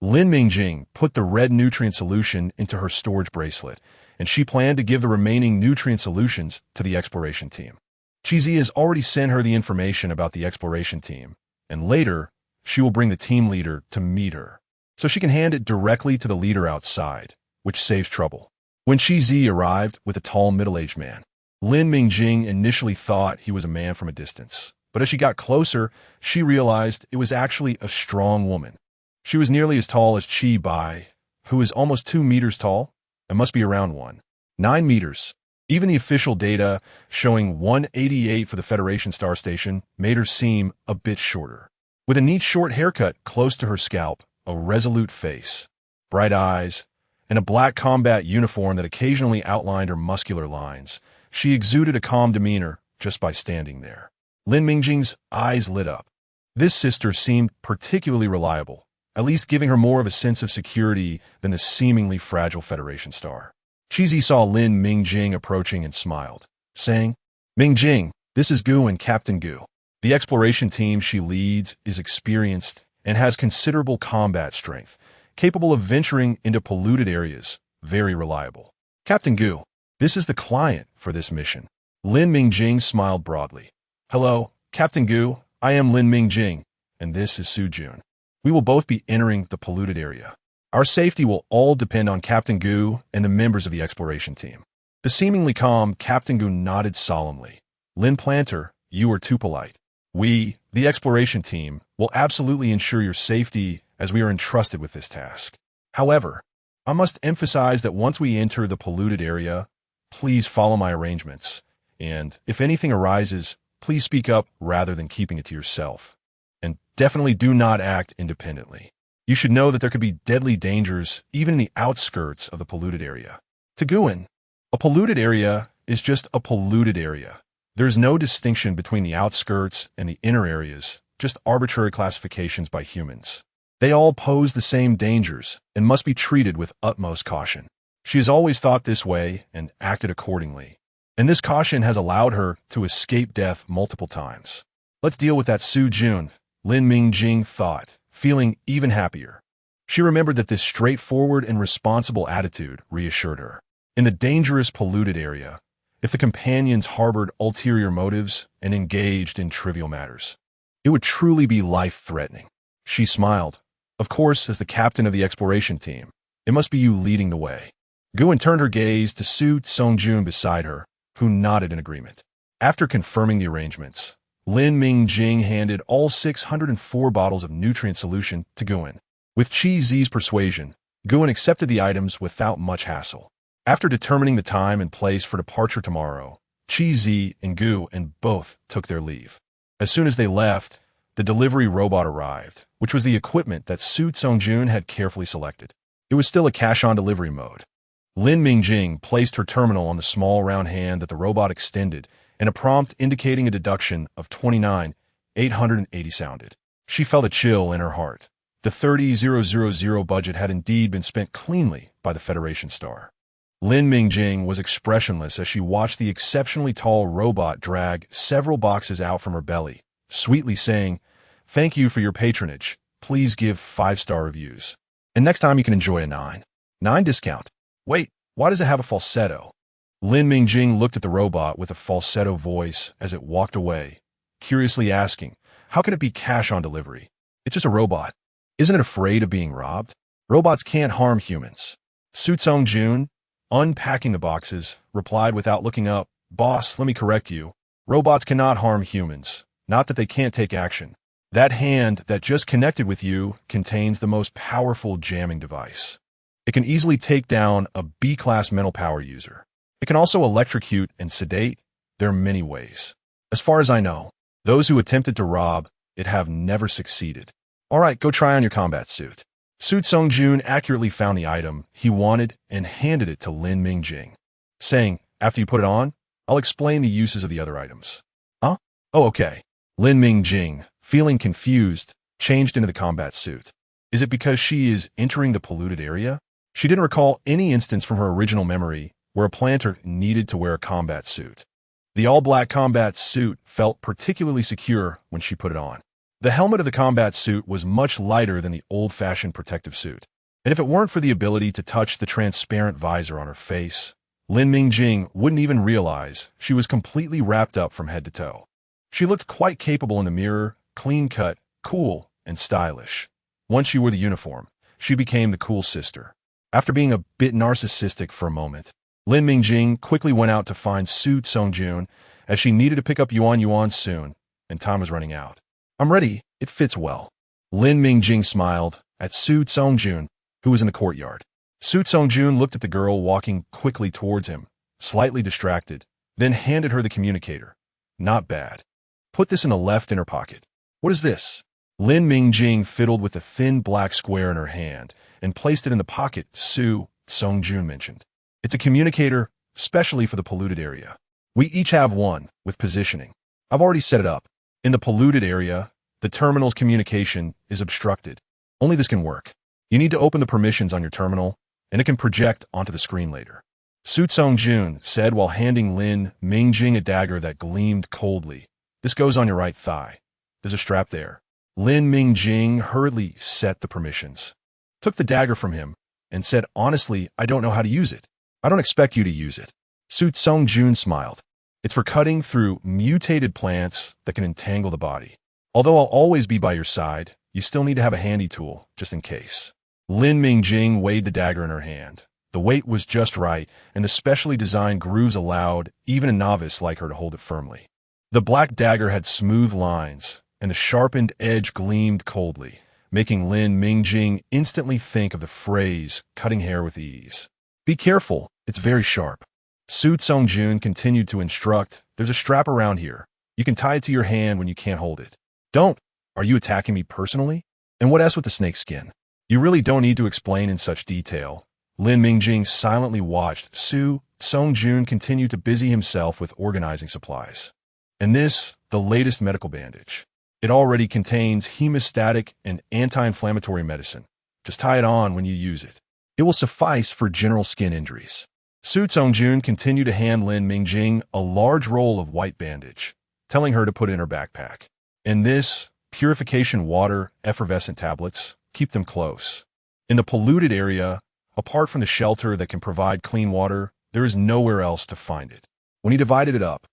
Lin Mingjing put the red nutrient solution into her storage bracelet, and she planned to give the remaining nutrient solutions to the exploration team. Cheesy has already sent her the information about the exploration team, and later, she will bring the team leader to meet her, so she can hand it directly to the leader outside, which saves trouble. When Cheesy arrived with a tall middle-aged man, Lin Mingjing initially thought he was a man from a distance, but as she got closer, she realized it was actually a strong woman. She was nearly as tall as Chi Bai, who is almost 2 meters tall and must be around 9 meters. Even the official data, showing 188 for the Federation Star Station, made her seem a bit shorter. With a neat short haircut close to her scalp, a resolute face, bright eyes, and a black combat uniform that occasionally outlined her muscular lines, she exuded a calm demeanor just by standing there. Lin Mingjing's eyes lit up. This sister seemed particularly reliable, at least giving her more of a sense of security than the seemingly fragile Federation Star. Cheesy saw Lin Mingjing approaching and smiled, saying, "Mingjing, this is Gu and Captain Gu. The exploration team she leads is experienced and has considerable combat strength, capable of venturing into polluted areas, very reliable. Captain Gu, this is the client for this mission. Lin Mingjing smiled broadly. Hello, Captain Gu. I am Lin Mingjing, and this is Su Jun. We will both be entering the polluted area. Our safety will all depend on Captain Gu and the members of the exploration team. The seemingly calm Captain Gu nodded solemnly. Lin Planter, you are too polite. We, the exploration team, will absolutely ensure your safety as we are entrusted with this task. However, I must emphasize that once we enter the polluted area, please follow my arrangements, and if anything arises, please speak up rather than keeping it to yourself. And definitely do not act independently. You should know that there could be deadly dangers even in the outskirts of the polluted area. To Guan, a polluted area is just a polluted area. There is no distinction between the outskirts and the inner areas, just arbitrary classifications by humans. They all pose the same dangers and must be treated with utmost caution. She has always thought this way and acted accordingly. And this caution has allowed her to escape death multiple times. Let's deal with that Su Jun, Lin Mingjing thought, feeling even happier. She remembered that this straightforward and responsible attitude reassured her. In the dangerous polluted area, if the companions harbored ulterior motives and engaged in trivial matters, it would truly be life-threatening. She smiled. Of course, as the captain of the exploration team, it must be you leading the way. Guan turned her gaze to Su Songjun beside her, who nodded in agreement. After confirming the arrangements, Lin Mingjing handed all 604 bottles of nutrient solution to Guan. With Qi Zi's persuasion, Guan accepted the items without much hassle. After determining the time and place for departure tomorrow, Qi Zi and Gu and both took their leave. As soon as they left, the delivery robot arrived, which was the equipment that Su Songjun had carefully selected. It was still a cash-on-delivery mode. Lin Mingjing placed her terminal on the small round hand that the robot extended, and a prompt indicating a deduction of 29,880 sounded. She felt a chill in her heart. The 30,000 budget had indeed been spent cleanly by the Federation star. Lin Mingjing was expressionless as she watched the exceptionally tall robot drag several boxes out from her belly, sweetly saying, "Thank you for your patronage. Please give 5-star reviews. And next time you can enjoy a 9 discount. Wait, why does it have a falsetto?" Lin Mingjing looked at the robot with a falsetto voice as it walked away, curiously asking, how can it be cash on delivery? It's just a robot. Isn't it afraid of being robbed? Robots can't harm humans. Su Songjun, unpacking the boxes, replied without looking up, "Boss, let me correct you. Robots cannot harm humans. Not that they can't take action. That hand that just connected with you contains the most powerful jamming device. It can easily take down a B-class mental power user. It can also electrocute and sedate. There are many ways. As far as I know, those who attempted to rob it have never succeeded. All right, go try on your combat suit." Su Songjun accurately found the item he wanted and handed it to Lin Mingjing, saying, "After you put it on, I'll explain the uses of the other items." Huh? Oh, okay. Lin Mingjing, feeling confused, changed into the combat suit. Is it because she is entering the polluted area? She didn't recall any instance from her original memory where a planter needed to wear a combat suit. The all-black combat suit felt particularly secure when she put it on. The helmet of the combat suit was much lighter than the old-fashioned protective suit, and if it weren't for the ability to touch the transparent visor on her face, Lin Mingjing wouldn't even realize she was completely wrapped up from head to toe. She looked quite capable in the mirror, clean-cut, cool, and stylish. Once she wore the uniform, she became the cool sister. After being a bit narcissistic for a moment, Lin Mingjing quickly went out to find Su Songjun as she needed to pick up Yuan soon, and time was running out. "I'm ready. It fits well." Lin Mingjing smiled at Su Songjun, who was in the courtyard. Su Songjun looked at the girl walking quickly towards him, slightly distracted, then handed her the communicator. "Not bad. Put this in the left inner pocket." "What is this?" Lin Mingjing fiddled with the thin black square in her hand and placed it in the pocket Su Songjun mentioned. "It's a communicator, specially for the polluted area. We each have one, with positioning. I've already set it up. In the polluted area, the terminal's communication is obstructed. Only this can work. You need to open the permissions on your terminal, and it can project onto the screen later." Su Songjun said while handing Lin Mingjing a dagger that gleamed coldly. "This goes on your right thigh. There's a strap there." Lin Mingjing hurriedly set the permissions, took the dagger from him, and said, "Honestly, I don't know how to use it." "I don't expect you to use it." Su Songjun smiled. It's for cutting through mutated plants that can entangle the body. Although I'll always be by your side, you still need to have a handy tool, just in case. Lin Mingjing weighed the dagger in her hand. The weight was just right, and the specially designed grooves allowed even a novice like her to hold it firmly. The black dagger had smooth lines, and the sharpened edge gleamed coldly, making Lin Mingjing instantly think of the phrase, cutting hair with ease. Be careful, it's very sharp. Su Tsongjun continued to instruct, there's a strap around here. You can tie it to your hand when you can't hold it. Don't. Are you attacking me personally? And what else with the snake skin? You really don't need to explain in such detail. Lin Mingjing silently watched Su Tsongjun continue to busy himself with organizing supplies. And this, the latest medical bandage. It already contains hemostatic and anti-inflammatory medicine. Just tie it on when you use it. It will suffice for general skin injuries. Su Tsongjun continued to hand Lin Mingjing a large roll of white bandage, telling her to put it in her backpack. And this, purification water, effervescent tablets, keep them close. In the polluted area, apart from the shelter that can provide clean water, there is nowhere else to find it. When he divided it up,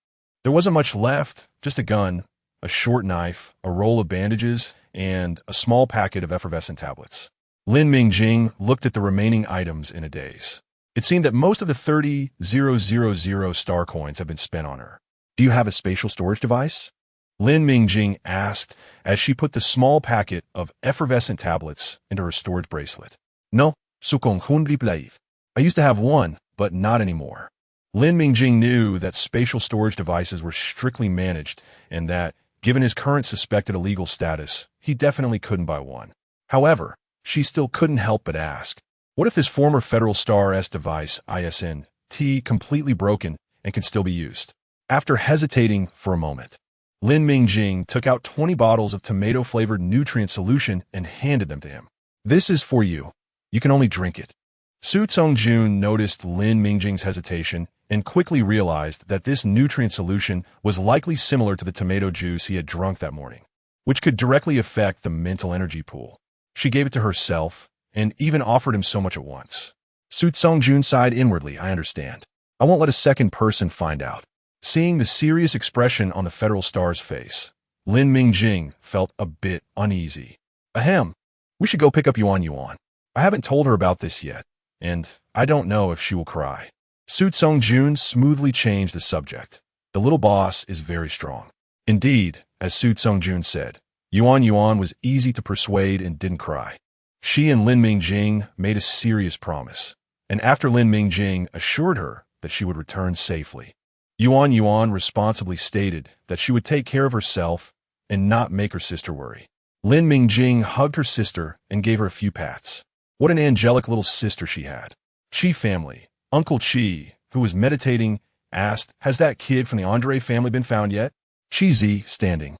there wasn't much left, just a gun, a short knife, a roll of bandages, and a small packet of effervescent tablets. Lin Mingjing looked at the remaining items in a daze. It seemed that most of the 30,000 star coins had been spent on her. Do you have a spatial storage device? Lin Mingjing asked as she put the small packet of effervescent tablets into her storage bracelet. No, I used to have one, but not anymore. Lin Mingjing knew that spatial storage devices were strictly managed and that, given his current suspected illegal status, he definitely couldn't buy one. However, she still couldn't help but ask, what if his former Federal Star S device, ISN-T, completely broken and can still be used? After hesitating for a moment, Lin Mingjing took out 20 bottles of tomato-flavored nutrient solution and handed them to him. This is for you. You can only drink it. Su Tsongjun noticed Lin Mingjing's hesitation and quickly realized that this nutrient solution was likely similar to the tomato juice he had drunk that morning, which could directly affect the mental energy pool. She gave it to herself and even offered him so much at once. Su Tsongjun sighed inwardly, I understand. I won't let a second person find out. Seeing the serious expression on the Federal Star's face, Lin Mingjing felt a bit uneasy. Ahem, we should go pick up Yuan. I haven't told her about this yet, and I don't know if she will cry. Su Tsongjun smoothly changed the subject. The little boss is very strong. Indeed, as Su Tsongjun said, Yuan was easy to persuade and didn't cry. She and Lin Mingjing made a serious promise, and after Lin Mingjing assured her that she would return safely, Yuan responsibly stated that she would take care of herself and not make her sister worry. Lin Mingjing hugged her sister and gave her a few pats. What an angelic little sister she had. Chi family, Uncle Chi, who was meditating, asked, has that kid from the Andre family been found yet? Chi Zi, standing,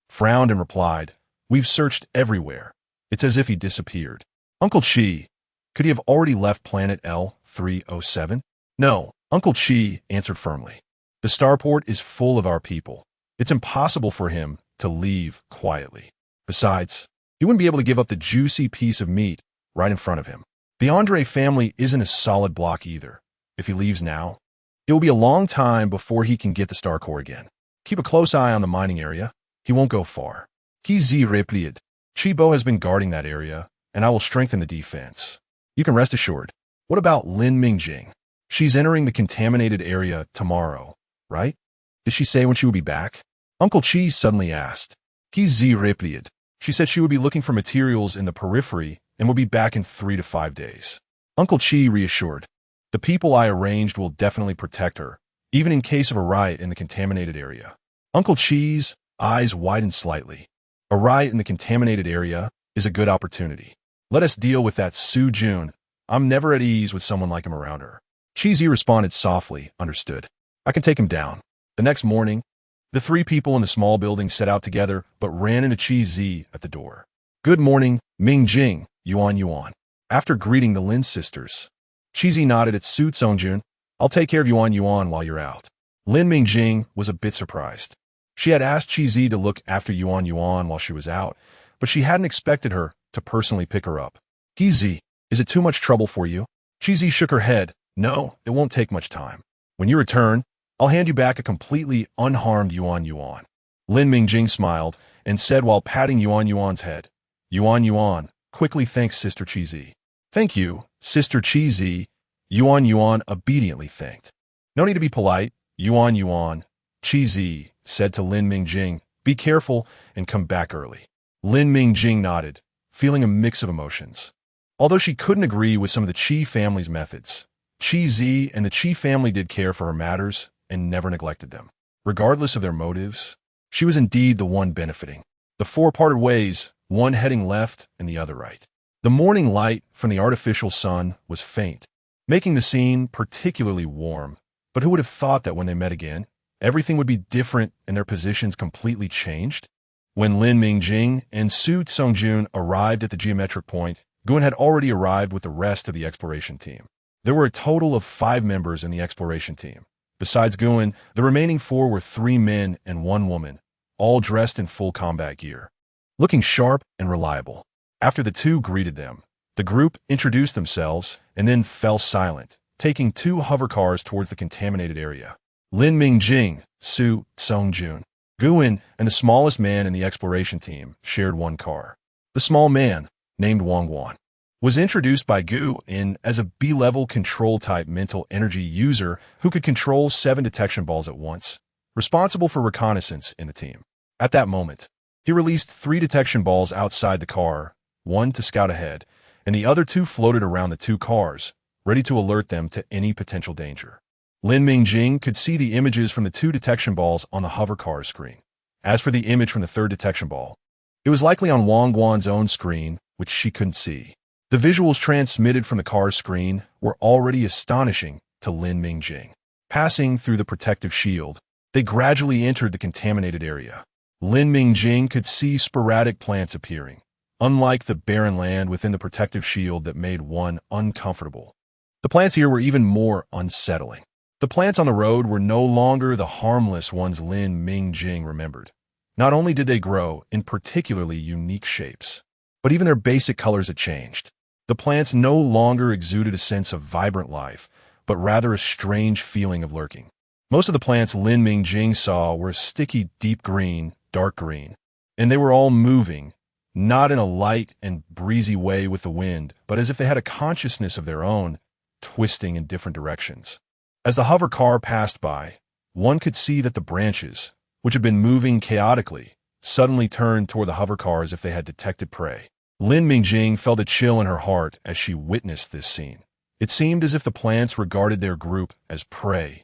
frowned and replied, we've searched everywhere. It's as if he disappeared. Uncle Chi, could he have already left planet L307? No, Uncle Chi answered firmly. The starport is full of our people. It's impossible for him to leave quietly. Besides, he wouldn't be able to give up the juicy piece of meat right in front of him. The Andre family isn't a solid block either. If he leaves now, it will be a long time before he can get the star core again. Keep a close eye on the mining area. He won't go far. Kizi replied. Chibo has been guarding that area, and I will strengthen the defense. You can rest assured. What about Lin Mingjing? She's entering the contaminated area tomorrow, right? Did she say when she will be back? Uncle Chi suddenly asked. Kizi replied. She said she would be looking for materials in the periphery and will be back in 3 to 5 days. Uncle Chi reassured. The people I arranged will definitely protect her, even in case of a riot in the contaminated area. Uncle Chi's eyes widened slightly. A riot in the contaminated area is a good opportunity. Let us deal with that Su Jun. I'm never at ease with someone like him around her. Chi-Zi responded softly, understood. I can take him down. The next morning, the 3 people in the small building set out together, but ran into Chi-Zi at the door. Good morning, Mingjing, Yuan. After greeting the Lin sisters, Chi-Zi nodded at Su Tsongjun. I'll take care of Yuan while you're out. Lin Mingjing was a bit surprised. She had asked Chi-Zi to look after Yuan while she was out, but she hadn't expected her to personally pick her up. Chi-Zi, is it too much trouble for you? Chi-Zi shook her head. No, it won't take much time. When you return, I'll hand you back a completely unharmed Yuan. Lin Mingjing smiled and said while patting Yuan's head. Yuan, quickly thanks Sister Chi. Thank you, Sister Chi. Yuan obediently thanked. No need to be polite, Yuan. Chi said to Lin Mingjing, be careful and come back early. Lin Mingjing nodded, feeling a mix of emotions. Although she couldn't agree with some of the Qi family's methods, Chi and the Qi family did care for her matters and never neglected them. Regardless of their motives, she was indeed the one benefiting. The four parted ways, one heading left and the other right. The morning light from the artificial sun was faint, making the scene particularly warm. But who would have thought that when they met again, everything would be different and their positions completely changed? When Lin Mingjing and Su Songjun arrived at the geometric point, Yuan had already arrived with the rest of the exploration team. There were a total of 5 members in the exploration team. Besides Yuan, the remaining 4 were 3 men and 1 woman, all dressed in full combat gear, looking sharp and reliable. After the 2 greeted them, the group introduced themselves and then fell silent, taking 2 hover cars towards the contaminated area. Lin Mingjing, Su Songjun, Yuan, and the smallest man in the exploration team shared 1 car. The small man, named Wang, was introduced by Yuan as a B-level control-type mental energy user who could control 7 detection balls at once, responsible for reconnaissance in the team. At that moment, he released 3 detection balls outside the car, 1 to scout ahead, and the other 2 floated around the 2 cars, ready to alert them to any potential danger. Lin Mingjing could see the images from the 2 detection balls on the hover car screen. As for the image from the 3rd detection ball, it was likely on Wang's own screen, which she couldn't see. The visuals transmitted from the car's screen were already astonishing to Lin Mingjing. Passing through the protective shield, they gradually entered the contaminated area. Lin Mingjing could see sporadic plants appearing, unlike the barren land within the protective shield that made one uncomfortable. The plants here were even more unsettling. The plants on the road were no longer the harmless ones Lin Mingjing remembered. Not only did they grow in particularly unique shapes, but even their basic colors had changed. The plants no longer exuded a sense of vibrant life, but rather a strange feeling of lurking. Most of the plants Lin Mingjing saw were a sticky deep green, dark green, and they were all moving, not in a light and breezy way with the wind, but as if they had a consciousness of their own, twisting in different directions. As the hover car passed by, one could see that the branches, which had been moving chaotically, suddenly turned toward the hover car as if they had detected prey. Lin Mingjing felt a chill in her heart as she witnessed this scene. It seemed as if the plants regarded their group as prey,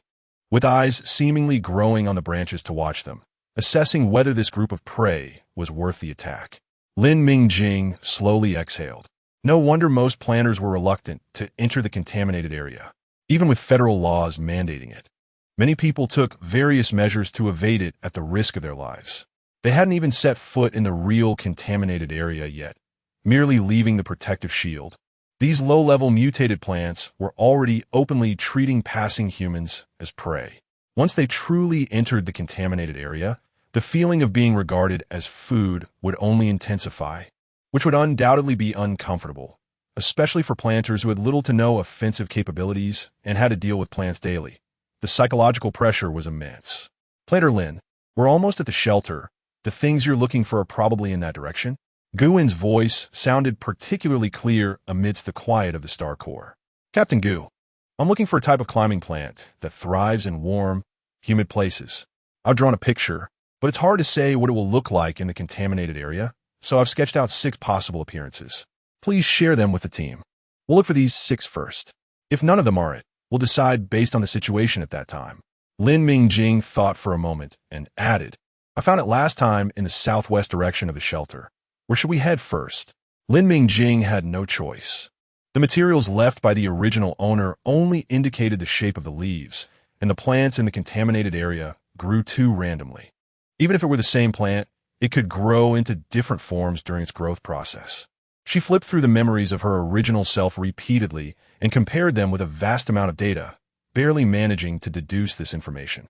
with eyes seemingly growing on the branches to watch them, assessing whether this group of prey was worth the attack. Lin Mingjing slowly exhaled. No wonder most planters were reluctant to enter the contaminated area, even with federal laws mandating it. Many people took various measures to evade it at the risk of their lives. They hadn't even set foot in the real contaminated area yet, merely leaving the protective shield. These low-level mutated plants were already openly treating passing humans as prey. Once they truly entered the contaminated area, the feeling of being regarded as food would only intensify, which would undoubtedly be uncomfortable, especially for planters who had little to no offensive capabilities and had to deal with plants daily. The psychological pressure was immense. Planter Lin, we're almost at the shelter. The things you're looking for are probably in that direction. Yuan's voice sounded particularly clear amidst the quiet of the star core. Captain Gu, I'm looking for a type of climbing plant that thrives in warm, humid places. I've drawn a picture, but it's hard to say what it will look like in the contaminated area, so I've sketched out 6 possible appearances. Please share them with the team. We'll look for these 6 first. If none of them are it, we'll decide based on the situation at that time. Lin Mingjing thought for a moment and added, I found it last time in the southwest direction of the shelter. Where should we head first? Lin Mingjing had no choice. The materials left by the original owner only indicated the shape of the leaves, and the plants in the contaminated area grew too randomly. Even if it were the same plant, it could grow into different forms during its growth process. She flipped through the memories of her original self repeatedly and compared them with a vast amount of data, barely managing to deduce this information.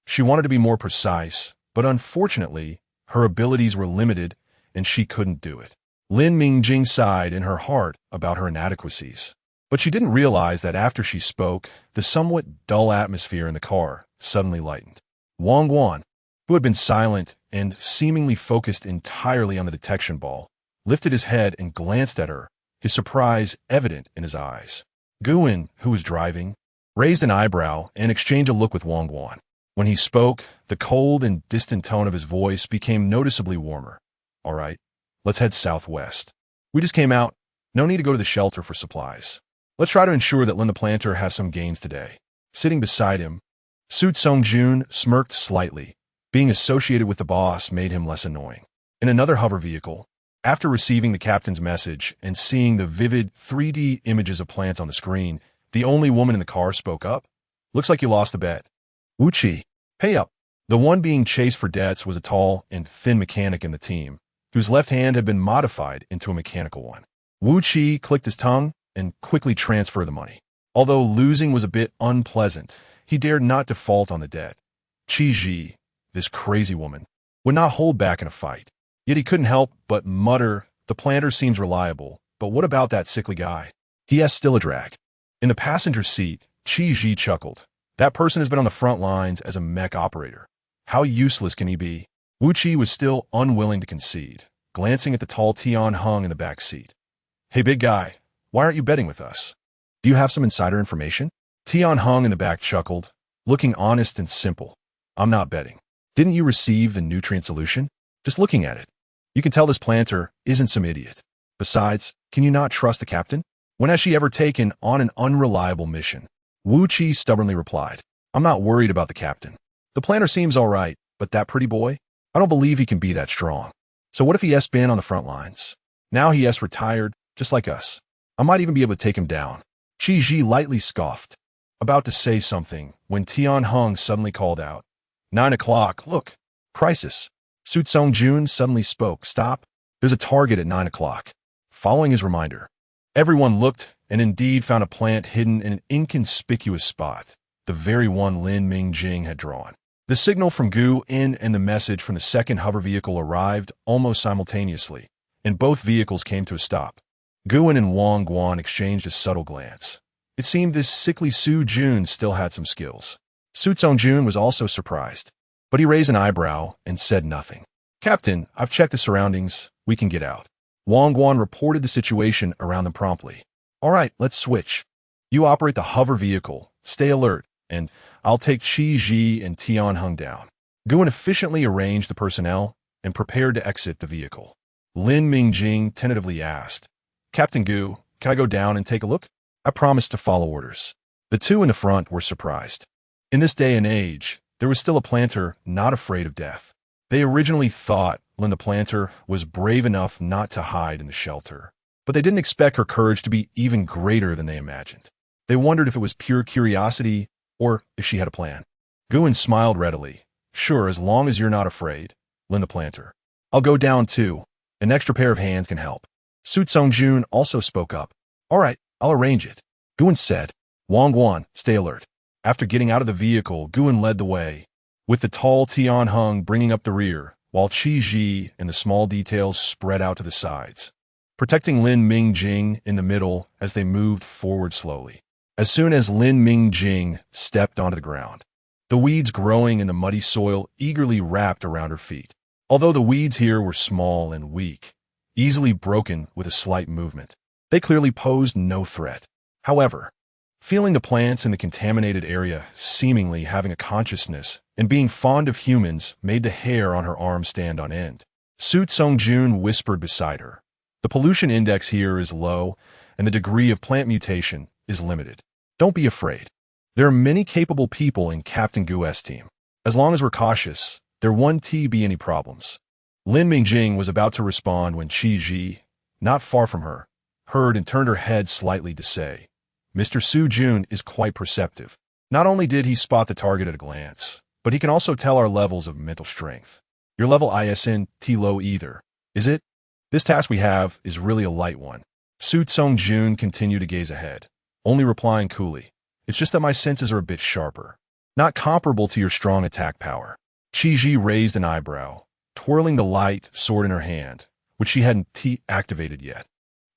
She wanted to be more precise, but unfortunately, her abilities were limited and she couldn't do it. Lin Mingjing sighed in her heart about her inadequacies, but she didn't realize that after she spoke, the somewhat dull atmosphere in the car suddenly lightened. Yuan, who had been silent and seemingly focused entirely on the detection ball, lifted his head and glanced at her, his surprise evident in his eyes. Yuan, who was driving, raised an eyebrow and exchanged a look with Yuan. When he spoke, the cold and distant tone of his voice became noticeably warmer. All right, let's head southwest. We just came out. No need to go to the shelter for supplies. Let's try to ensure that Lin the Planter has some gains today. Sitting beside him, Su Jun smirked slightly. Being associated with the boss made him less annoying. In another hover vehicle, after receiving the captain's message and seeing the vivid 3D images of plants on the screen, the only woman in the car spoke up. Looks like you lost the bet. Wuchi, pay up. The one being chased for debts was a tall and thin mechanic in the team, whose left hand had been modified into a mechanical one. Wuchi clicked his tongue and quickly transferred the money. Although losing was a bit unpleasant, he dared not default on the debt. Qi Ji, this crazy woman, would not hold back in a fight. Yet he couldn't help but mutter, the planter seems reliable, but what about that sickly guy? He has still a drag. In the passenger seat, Qi Ji chuckled. That person has been on the front lines as a mech operator. How useless can he be? Wu Qi was still unwilling to concede, glancing at the tall Tian Hung in the back seat. Hey big guy, why aren't you betting with us? Do you have some insider information? Tian Hung in the back chuckled, looking honest and simple. I'm not betting. Didn't you receive the nutrient solution? Just looking at it, you can tell this planter isn't some idiot. Besides, can you not trust the captain? When has she ever taken on an unreliable mission? Wu Qi stubbornly replied, I'm not worried about the captain. The planter seems all right, but that pretty boy? I don't believe he can be that strong. So what if he has been on the front lines? Now he has retired, just like us. I might even be able to take him down. Qi Ji lightly scoffed, about to say something, when Tian Hung suddenly called out. 9 o'clock, look. Crisis. Su Jun suddenly spoke. Stop. There's a target at 9 o'clock. Following his reminder, everyone looked and indeed found a plant hidden in an inconspicuous spot, the very one Lin Mingjing had drawn. The signal from Yuan and the message from the second hover vehicle arrived almost simultaneously, and both vehicles came to a stop. Yuan and Guan exchanged a subtle glance. It seemed this sickly Su Jun still had some skills. Su Jun was also surprised, but he raised an eyebrow and said nothing. Captain, I've checked the surroundings. We can get out. Guan reported the situation around them promptly. All right, let's switch. You operate the hover vehicle. Stay alert, and I'll take Qi Ji and Tian Hung down. Yuan efficiently arranged the personnel and prepared to exit the vehicle. Lin Mingjing tentatively asked, Captain Gu, can I go down and take a look? I promised to follow orders. The two in the front were surprised. In this day and age, there was still a planter not afraid of death. They originally thought Lin the Planter was brave enough not to hide in the shelter, but they didn't expect her courage to be even greater than they imagined. They wondered if it was pure curiosity or if she had a plan. Yuan smiled readily. Sure, as long as you're not afraid, Lin the Planter. I'll go down too. An extra pair of hands can help. Su Jun also spoke up. All right, I'll arrange it. Yuan said. Guan, stay alert. After getting out of the vehicle, Yuan led the way, with the tall Tian Hung bringing up the rear, while Qi Ji and the small details spread out to the sides, protecting Lin Mingjing in the middle as they moved forward slowly. As soon as Lin Mingjing stepped onto the ground, the weeds growing in the muddy soil eagerly wrapped around her feet. Although the weeds here were small and weak, easily broken with a slight movement, they clearly posed no threat. However, feeling the plants in the contaminated area seemingly having a consciousness and being fond of humans made the hair on her arm stand on end. Su Jun whispered beside her. The pollution index here is low, and the degree of plant mutation is limited. Don't be afraid. There are many capable people in Captain Gu's team. As long as we're cautious, there won't be any problems. Lin Mingjing was about to respond when Qi Ji, not far from her, heard and turned her head slightly to say, Mr. Su Jun is quite perceptive. Not only did he spot the target at a glance, but he can also tell our levels of mental strength. Your level isn't low either, is it? This task we have is really a light one. Su Jun continued to gaze ahead, only replying coolly, It's just that my senses are a bit sharper, not comparable to your strong attack power. Qi Ji raised an eyebrow, twirling the light sword in her hand, which she hadn't activated yet.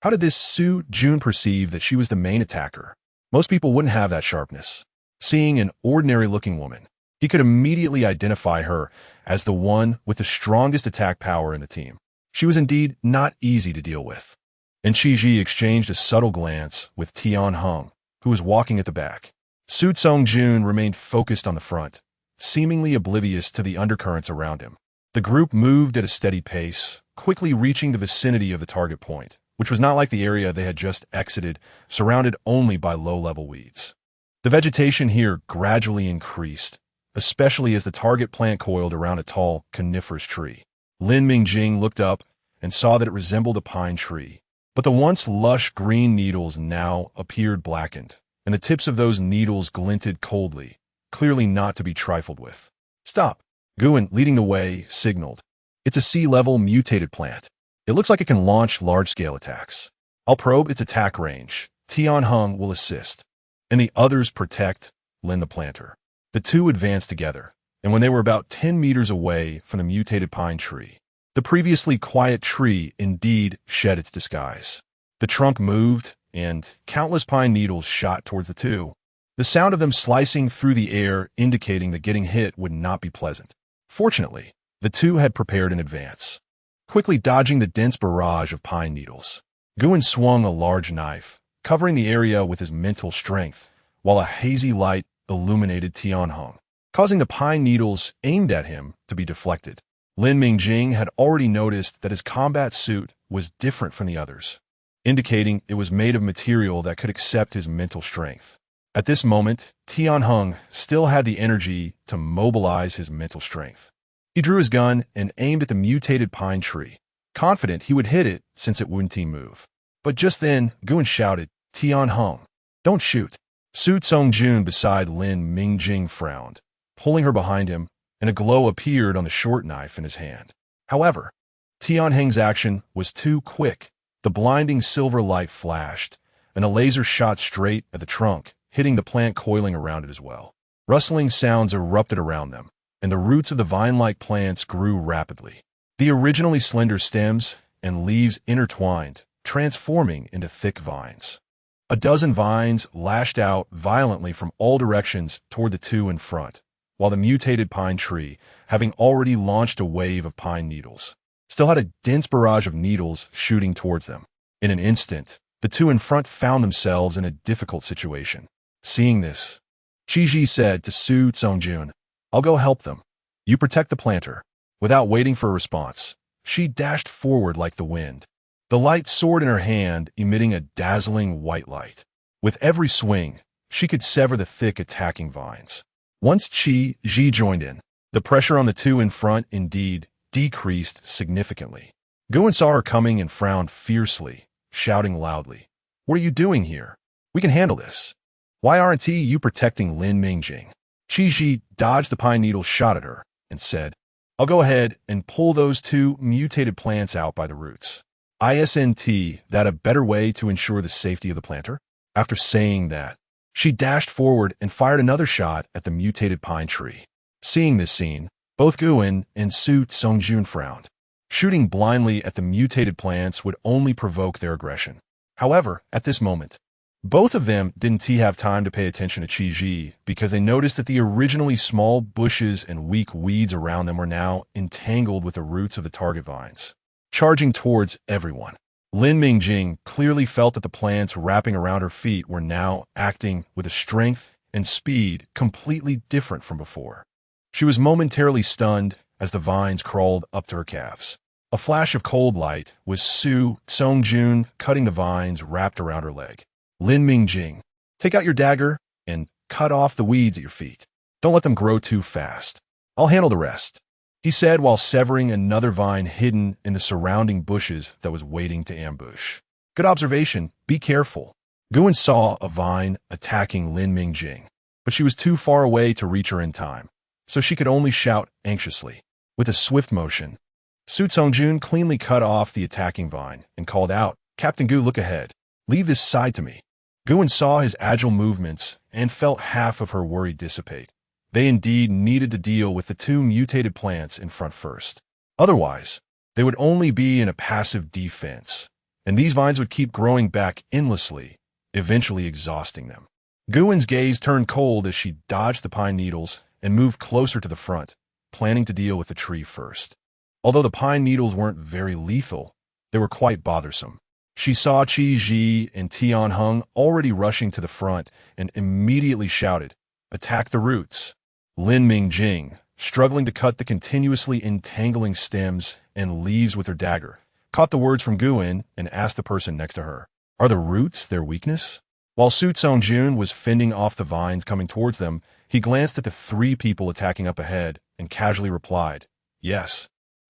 How did this Su Jun perceive that she was the main attacker? Most people wouldn't have that sharpness. Seeing an ordinary-looking woman, He could immediately identify her as the one with the strongest attack power in the team. She was indeed not easy to deal with. And Qi exchanged a subtle glance with Tian Heng, who was walking at the back. Su Tsongjun remained focused on the front, seemingly oblivious to the undercurrents around him. The group moved at a steady pace, quickly reaching the vicinity of the target point, which was not like the area they had just exited, surrounded only by low-level weeds. The vegetation here gradually increased, especially as the target plant coiled around a tall, coniferous tree. Lin Mingjing looked up and saw that it resembled a pine tree, but the once lush green needles now appeared blackened, and the tips of those needles glinted coldly, clearly not to be trifled with. "Stop!" Yuan, leading the way, signaled. "It's a sea-level mutated plant. It looks like it can launch large-scale attacks. I'll probe its attack range. Tian Heng will assist, and the others protect Lin the planter." The two advanced together, and when they were about 10 meters away from the mutated pine tree, the previously quiet tree indeed shed its disguise. The trunk moved, and countless pine needles shot towards the two, the sound of them slicing through the air indicating that getting hit would not be pleasant. Fortunately, the two had prepared in advance, quickly dodging the dense barrage of pine needles. Yuan swung a large knife, covering the area with his mental strength, while a hazy light illuminated Tian Heng, causing the pine needles aimed at him to be deflected. Lin Mingjing had already noticed that his combat suit was different from the others, indicating it was made of material that could accept his mental strength. At this moment, Tian Heng still had the energy to mobilize his mental strength. He drew his gun and aimed at the mutated pine tree, confident he would hit it since it wouldn't move. But just then, Yuan shouted, "Tian Heng, don't shoot." Su Tsongjun beside Lin Mingjing frowned, pulling her behind him, and a glow appeared on the short knife in his hand. However, Tian Heng's action was too quick. The blinding silver light flashed, and a laser shot straight at the trunk, hitting the plant coiling around it as well. Rustling sounds erupted around them, and the roots of the vine-like plants grew rapidly. The originally slender stems and leaves intertwined, transforming into thick vines. A dozen vines lashed out violently from all directions toward the two in front, while the mutated pine tree, having already launched a wave of pine needles, still had a dense barrage of needles shooting towards them. In an instant, the two in front found themselves in a difficult situation. Seeing this, Qi said to Su Tsongjun, "I'll go help them. You protect the planter." Without waiting for a response, she dashed forward like the wind, the light sword in her hand emitting a dazzling white light. With every swing, she could sever the thick attacking vines. Once Qi joined in, the pressure on the two in front indeed decreased significantly. Yuan saw her coming and frowned fiercely, shouting loudly, "What are you doing here? We can handle this. Why aren't you protecting Lin Mingjing?" Qi dodged the pine needle shot at her and said, "I'll go ahead and pull those two mutated plants out by the roots. Isn't that a better way to ensure the safety of the planter?" After saying that, she dashed forward and fired another shot at the mutated pine tree. Seeing this scene, both Yuan and Su Tsongjun frowned. Shooting blindly at the mutated plants would only provoke their aggression. However, at this moment, both of them didn't have time to pay attention to Qi because they noticed that the originally small bushes and weak weeds around them were now entangled with the roots of the target vines, charging towards everyone. Lin Mingjing clearly felt that the plants wrapping around her feet were now acting with a strength and speed completely different from before. She was momentarily stunned as the vines crawled up to her calves. A flash of cold light was Su Tsongjun cutting the vines wrapped around her leg. "Lin Mingjing, take out your dagger and cut off the weeds at your feet. Don't let them grow too fast. I'll handle the rest," he said while severing another vine hidden in the surrounding bushes that was waiting to ambush. "Good observation. Be careful." Yuan saw a vine attacking Lin Mingjing, but she was too far away to reach her in time, so she could only shout anxiously. With a swift motion, Su Tsongjun cleanly cut off the attacking vine and called out, "Captain Gu, look ahead. Leave this side to me." Yuan saw his agile movements and felt half of her worry dissipate. They indeed needed to deal with the two mutated plants in front first. Otherwise, they would only be in a passive defense, and these vines would keep growing back endlessly, eventually exhausting them. Yuan's gaze turned cold as she dodged the pine needles and moved closer to the front, planning to deal with the tree first. Although the pine needles weren't very lethal, they were quite bothersome. She saw Qi Ji and Tian Heng already rushing to the front and immediately shouted, "Attack the roots!" Lin Mingjing, struggling to cut the continuously entangling stems and leaves with her dagger, caught the words from Yuan and asked the person next to her, "Are the roots their weakness?" While Su Songjun was fending off the vines coming towards them, he glanced at the three people attacking up ahead and casually replied, "Yes.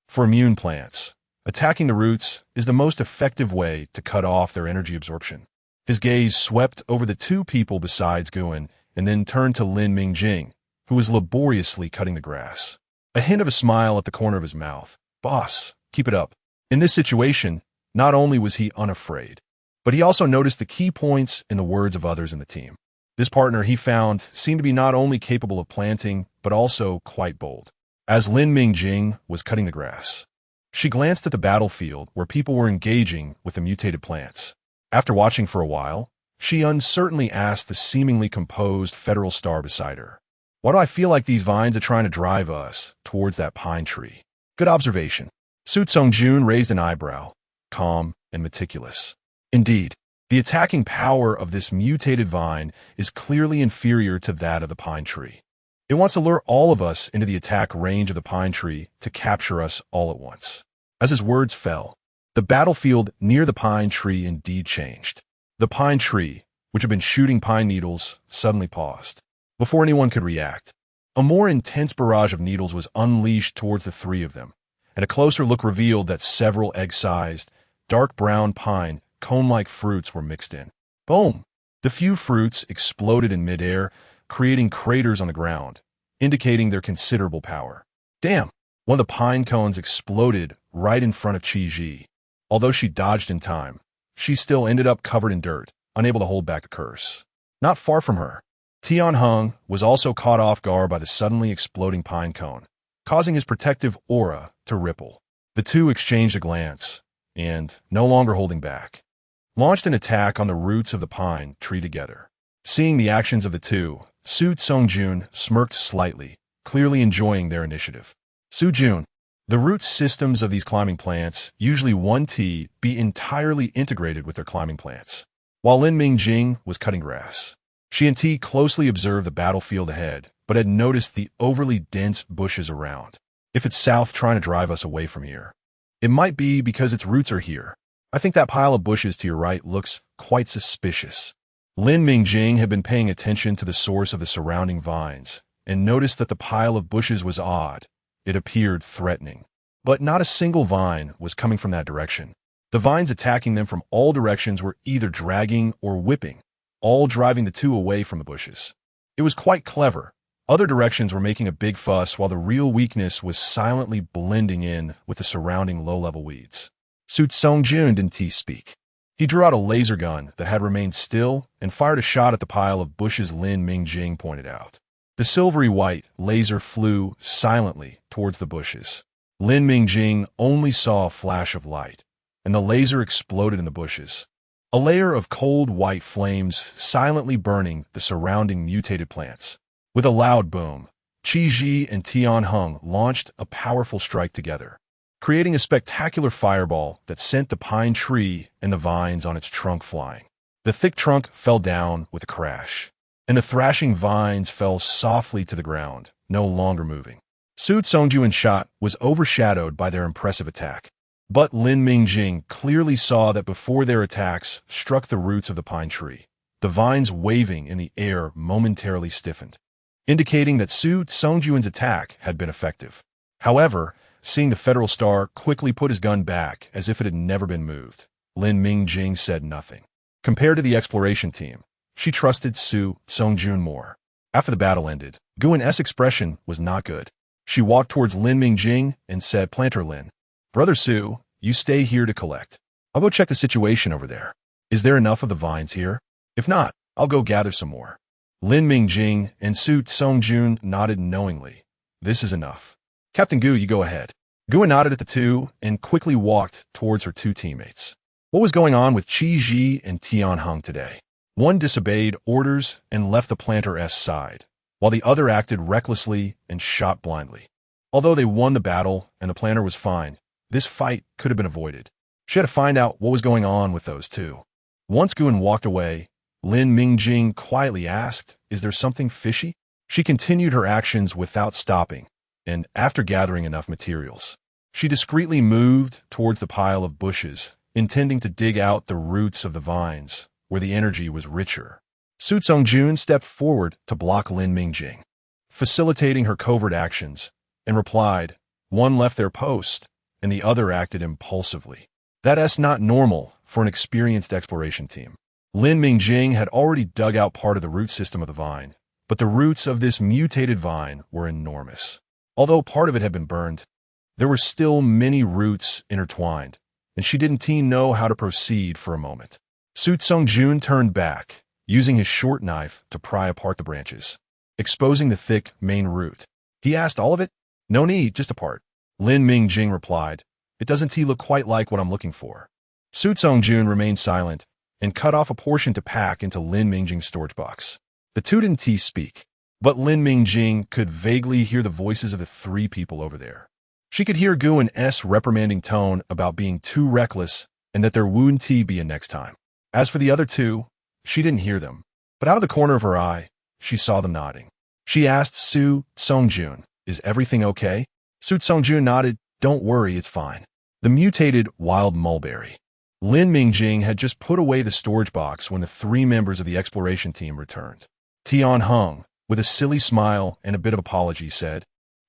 For immune plants, attacking the roots is the most effective way to cut off their energy absorption." His gaze swept over the two people besides Yuan and then turned to Lin Mingjing, who was laboriously cutting the grass. A hint of a smile at the corner of his mouth. "Boss, keep it up." In this situation, not only was he unafraid, but he also noticed the key points in the words of others in the team. This partner he found seemed to be not only capable of planting, but also quite bold. As Lin Mingjing was cutting the grass, she glanced at the battlefield where people were engaging with the mutated plants. After watching for a while, she uncertainly asked the seemingly composed Federal Star beside her, "Why do I feel like these vines are trying to drive us towards that pine tree?" Good observation. Su Songjun raised an eyebrow, calm and meticulous. Indeed, the attacking power of this mutated vine is clearly inferior to that of the pine tree. It wants to lure all of us into the attack range of the pine tree to capture us all at once. As his words fell, the battlefield near the pine tree indeed changed. The pine tree, which had been shooting pine needles, suddenly paused. Before anyone could react, a more intense barrage of needles was unleashed towards the three of them, and a closer look revealed that several egg-sized, dark brown pine, cone-like fruits were mixed in. Boom! The few fruits exploded in midair, creating craters on the ground, indicating their considerable power. Damn! One of the pine cones exploded right in front of Qi Ji. Although she dodged in time, she still ended up covered in dirt, unable to hold back a curse. Not far from her, Tian Heng was also caught off guard by the suddenly exploding pine cone, causing his protective aura to ripple. The two exchanged a glance, and, no longer holding back, launched an attack on the roots of the pine tree together. Seeing the actions of the two, Su Songjun smirked slightly, clearly enjoying their initiative. "Sujun, the root systems of these climbing plants, usually 1T, be entirely integrated with their climbing plants." While Lin Mingjing was cutting grass, she and T closely observed the battlefield ahead, but had noticed the overly dense bushes around. "If it's south trying to drive us away from here, it might be because its roots are here. I think that pile of bushes to your right looks quite suspicious." Lin Mingjing had been paying attention to the source of the surrounding vines and noticed that the pile of bushes was odd. It appeared threatening. But not a single vine was coming from that direction. The vines attacking them from all directions were either dragging or whipping, all driving the two away from the bushes. It was quite clever. Other directions were making a big fuss while the real weakness was silently blending in with the surrounding low-level weeds. Su Songjun didn't speak. He drew out a laser gun that had remained still and fired a shot at the pile of bushes Lin Mingjing pointed out. The silvery white laser flew silently towards the bushes. Lin Mingjing only saw a flash of light, and the laser exploded in the bushes. A layer of cold white flames silently burning the surrounding mutated plants. With a loud boom, Qi Ji and Tian Heng launched a powerful strike together, creating a spectacular fireball that sent the pine tree and the vines on its trunk flying. The thick trunk fell down with a crash, and the thrashing vines fell softly to the ground, no longer moving. Su Songjun's shot was overshadowed by their impressive attack, but Lin Mingjing clearly saw that before their attacks struck the roots of the pine tree, the vines waving in the air momentarily stiffened, indicating that Su Songjun's attack had been effective. However, seeing the Federal Star quickly put his gun back as if it had never been moved, Lin Mingjing said nothing. Compared to the exploration team, she trusted Su Songjun more. After the battle ended, Yuan's expression was not good. She walked towards Lin Mingjing and said, "Planter Lin, Brother Su, you stay here to collect. I'll go check the situation over there. Is there enough of the vines here? If not, I'll go gather some more." Lin Mingjing and Su Songjun nodded knowingly. "This is enough. Captain Gu, you go ahead." Yuan nodded at the two and quickly walked towards her two teammates. What was going on with Qi Ji and Tian Heng today? One disobeyed orders and left the planter's side, while the other acted recklessly and shot blindly. Although they won the battle and the planner was fine, this fight could have been avoided. She had to find out what was going on with those two. Once Yuan walked away, Lin Mingjing quietly asked, "Is there something fishy?" She continued her actions without stopping, and after gathering enough materials, she discreetly moved towards the pile of bushes, intending to dig out the roots of the vines, where the energy was richer. Su Songjun stepped forward to block Lin Mingjing, facilitating her covert actions, and replied, "One left their post, and the other acted impulsively. That's not normal for an experienced exploration team." Lin Mingjing had already dug out part of the root system of the vine, but the roots of this mutated vine were enormous. Although part of it had been burned, there were still many roots intertwined, and she didn't know how to proceed for a moment. Su Songjun turned back, using his short knife to pry apart the branches, exposing the thick main root. He asked, "All of it?" "No need, just a part." Lin Mingjing replied, "It doesn't look quite like what I'm looking for." Su Songjun remained silent and cut off a portion to pack into Lin Mingjing's storage box. The two didn't speak, but Lin Mingjing could vaguely hear the voices of the three people over there. She could hear Yuan's reprimanding tone about being too reckless and that there wouldn't be a next time. As for the other two, she didn't hear them, but out of the corner of her eye, she saw them nodding. She asked Su Songjun, "Is everything okay?" Su Songjun nodded, "Don't worry, it's fine." The mutated wild mulberry. Lin Mingjing had just put away the storage box when the three members of the exploration team returned. Tian Hung, with a silly smile and a bit of apology, said,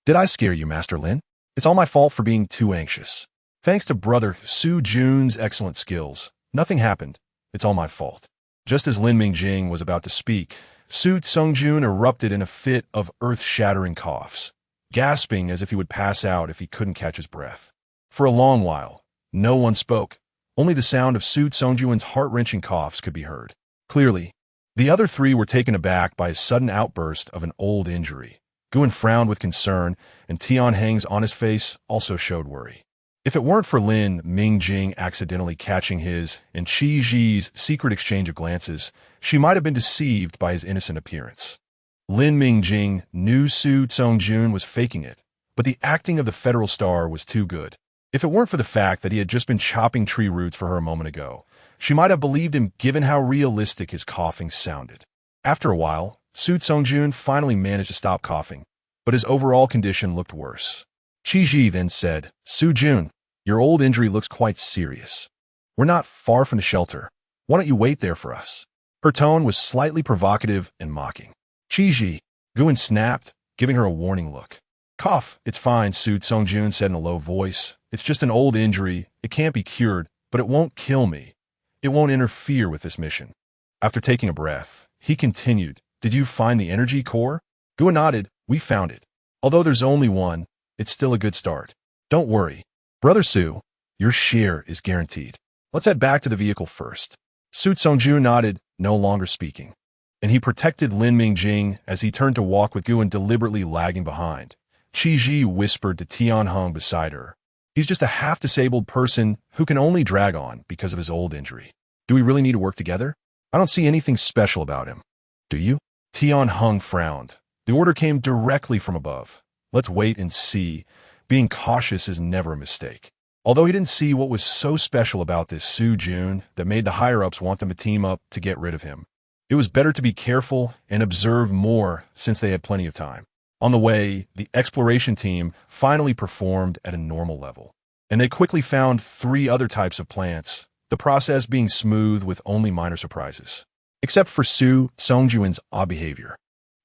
"Did I scare you, Master Lin? It's all my fault for being too anxious. Thanks to Brother Su Jun's excellent skills, nothing happened. It's all my fault." Just as Lin Mingjing was about to speak, Su Songjun erupted in a fit of earth-shattering coughs, gasping as if he would pass out if he couldn't catch his breath. For a long while, no one spoke. Only the sound of Su Songjun's heart-wrenching coughs could be heard. Clearly, the other three were taken aback by his sudden outburst of an old injury. Yuan frowned with concern, and Tian Heng's honest face also showed worry. If it weren't for Lin Mingjing accidentally catching his and Qi Ji's secret exchange of glances, she might have been deceived by his innocent appearance. Lin Mingjing knew Su Songjun was faking it, but the acting of the Federal Star was too good. If it weren't for the fact that he had just been chopping tree roots for her a moment ago, she might have believed him given how realistic his coughing sounded. After a while, Su Songjun finally managed to stop coughing, but his overall condition looked worse. Qi Ji then said, "Su Jun, your old injury looks quite serious. We're not far from the shelter. Why don't you wait there for us?" Her tone was slightly provocative and mocking. "Qi Ji," Yuan snapped, giving her a warning look. "Cough, it's fine," Su Songjun said in a low voice. "It's just an old injury. It can't be cured, but it won't kill me. It won't interfere with this mission." After taking a breath, he continued, "Did you find the energy core?" Yuan nodded. "We found it. Although there's only one, it's still a good start. Don't worry. Brother Su, your share is guaranteed. Let's head back to the vehicle first." Su Songjun nodded, no longer speaking, and he protected Lin Mingjing as he turned to walk with Yuan deliberately lagging behind. Qi Ji whispered to Tian Hung beside her, "He's just a half-disabled person who can only drag on because of his old injury. Do we really need to work together? I don't see anything special about him. Do you?" Tian Hung frowned. The order came directly from above. Let's wait and see. Being cautious is never a mistake. Although he didn't see what was so special about this Su Jun that made the higher-ups want them to team up to get rid of him, it was better to be careful and observe more since they had plenty of time. On the way, the exploration team finally performed at a normal level, and they quickly found 3 other types of plants, the process being smooth with only minor surprises. Except for Su Songjun's odd behavior.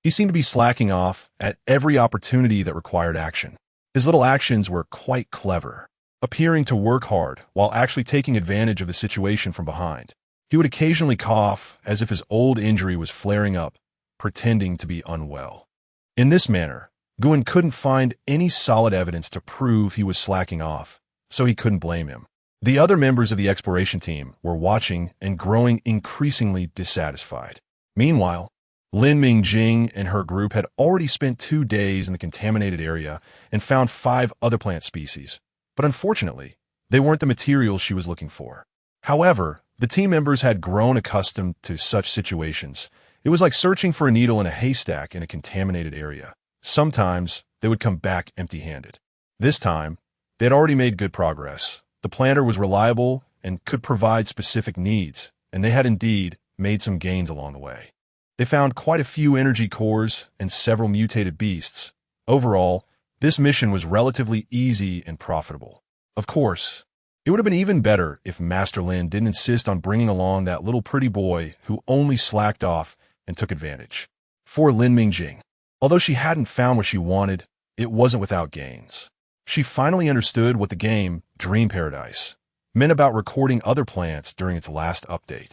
He seemed to be slacking off at every opportunity that required action. His little actions were quite clever, appearing to work hard while actually taking advantage of the situation from behind. He would occasionally cough as if his old injury was flaring up, pretending to be unwell. In this manner, Yuan couldn't find any solid evidence to prove he was slacking off, so he couldn't blame him. The other members of the exploration team were watching and growing increasingly dissatisfied. Meanwhile, Lin Mingjing and her group had already spent 2 days in the contaminated area and found 5 other plant species, but unfortunately, they weren't the materials she was looking for. However, the team members had grown accustomed to such situations, It was like searching for a needle in a haystack in a contaminated area. Sometimes they would come back empty-handed. This time, they had already made good progress. The planter was reliable and could provide specific needs, and they had indeed made some gains along the way. They found quite a few energy cores and several mutated beasts. Overall, this mission was relatively easy and profitable. Of course, it would have been even better if Master Lin didn't insist on bringing along that little pretty boy who only slacked off and took advantage. For Lin Mingjing, although she hadn't found what she wanted, it wasn't without gains. She finally understood what the game, Dream Paradise, meant about recording other plants during its last update.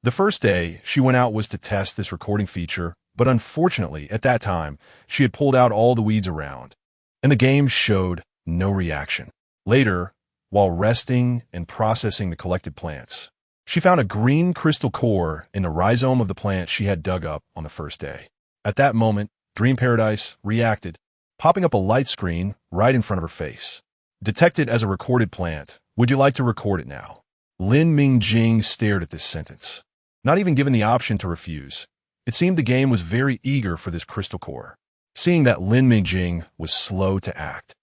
The first day she went out was to test this recording feature, but unfortunately, at that time, she had pulled out all the weeds around, and the game showed no reaction. Later, while resting and processing the collected plants, she found a green crystal core in the rhizome of the plant she had dug up on the first day. At that moment, Dream Paradise reacted, popping up a light screen right in front of her face. Detected as a recorded plant. Would you like to record it now? Lin Mingjing stared at this sentence, not even given the option to refuse. It seemed the game was very eager for this crystal core. Seeing that Lin Mingjing was slow to act,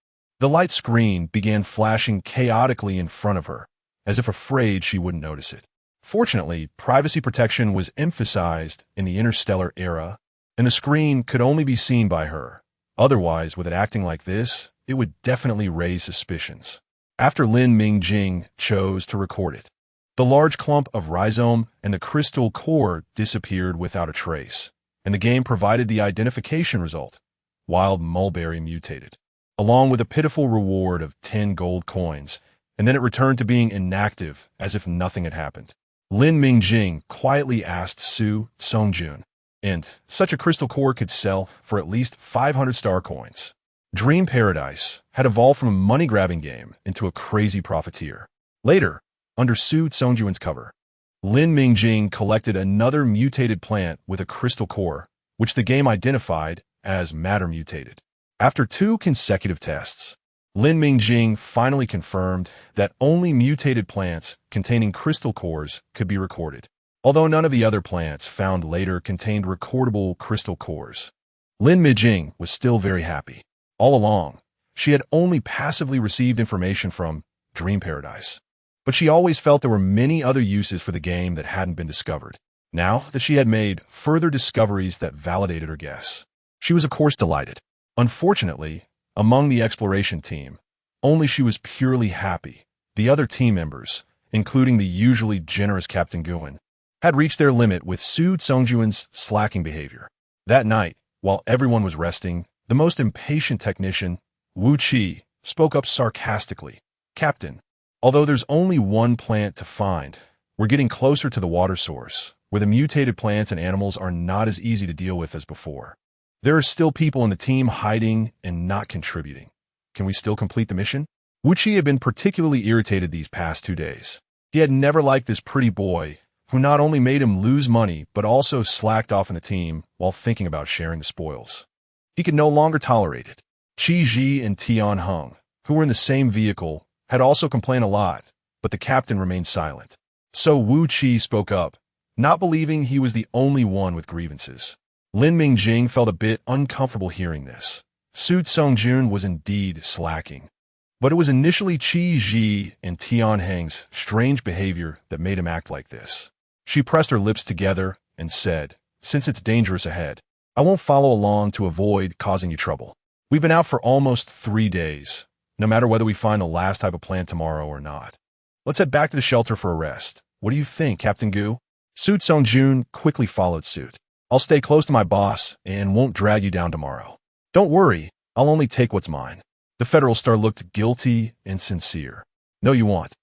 the light screen began flashing chaotically in front of her, as if afraid she wouldn't notice it. Fortunately, privacy protection was emphasized in the interstellar era, and the screen could only be seen by her. Otherwise, with it acting like this, it would definitely raise suspicions. After Lin Mingjing chose to record it, the large clump of rhizome and the crystal core disappeared without a trace, and the game provided the identification result, Wild Mulberry Mutated, along with a pitiful reward of 10 gold coins, and then it returned to being inactive as if nothing had happened. Lin Mingjing quietly asked Su Songjun, and such a crystal core could sell for at least 500 star coins. Dream Paradise had evolved from a money-grabbing game into a crazy profiteer. Later, under Su Songjun's cover, Lin Mingjing collected another mutated plant with a crystal core, which the game identified as matter mutated. After 2 consecutive tests, Lin Mingjing finally confirmed that only mutated plants containing crystal cores could be recorded, although none of the other plants found later contained recordable crystal cores. Lin Mingjing was still very happy. All along, she had only passively received information from Dream Paradise, but she always felt there were many other uses for the game that hadn't been discovered. Now that she had made further discoveries that validated her guess, she was of course delighted. Unfortunately, among the exploration team, only she was purely happy. The other team members, including the usually generous Captain Yuan, had reached their limit with Su Songjun's slacking behavior. That night, while everyone was resting, the most impatient technician, Wu Qi, spoke up sarcastically. Captain, although there's only one plant to find, we're getting closer to the water source, where the mutated plants and animals are not as easy to deal with as before. There are still people in the team hiding and not contributing. Can we still complete the mission? Wu Qi had been particularly irritated these past 2 days. He had never liked this pretty boy, who not only made him lose money, but also slacked off in the team while thinking about sharing the spoils. He could no longer tolerate it. Qi Ji and Tian Heng, who were in the same vehicle, had also complained a lot, but the captain remained silent. So Wu Qi spoke up, not believing he was the only one with grievances. Lin Mingjing felt a bit uncomfortable hearing this. Su Songjun was indeed slacking, but it was initially Qi Ji and Tian Heng's strange behavior that made him act like this. She pressed her lips together and said, "Since it's dangerous ahead, I won't follow along to avoid causing you trouble. We've been out for almost 3 days, no matter whether we find the last type of plant tomorrow or not. Let's head back to the shelter for a rest. What do you think, Captain Gu?" Su Songjun quickly followed suit. "I'll stay close to my boss and won't drag you down tomorrow. Don't worry, I'll only take what's mine." The Federal Star looked guilty and sincere. "No, you won't."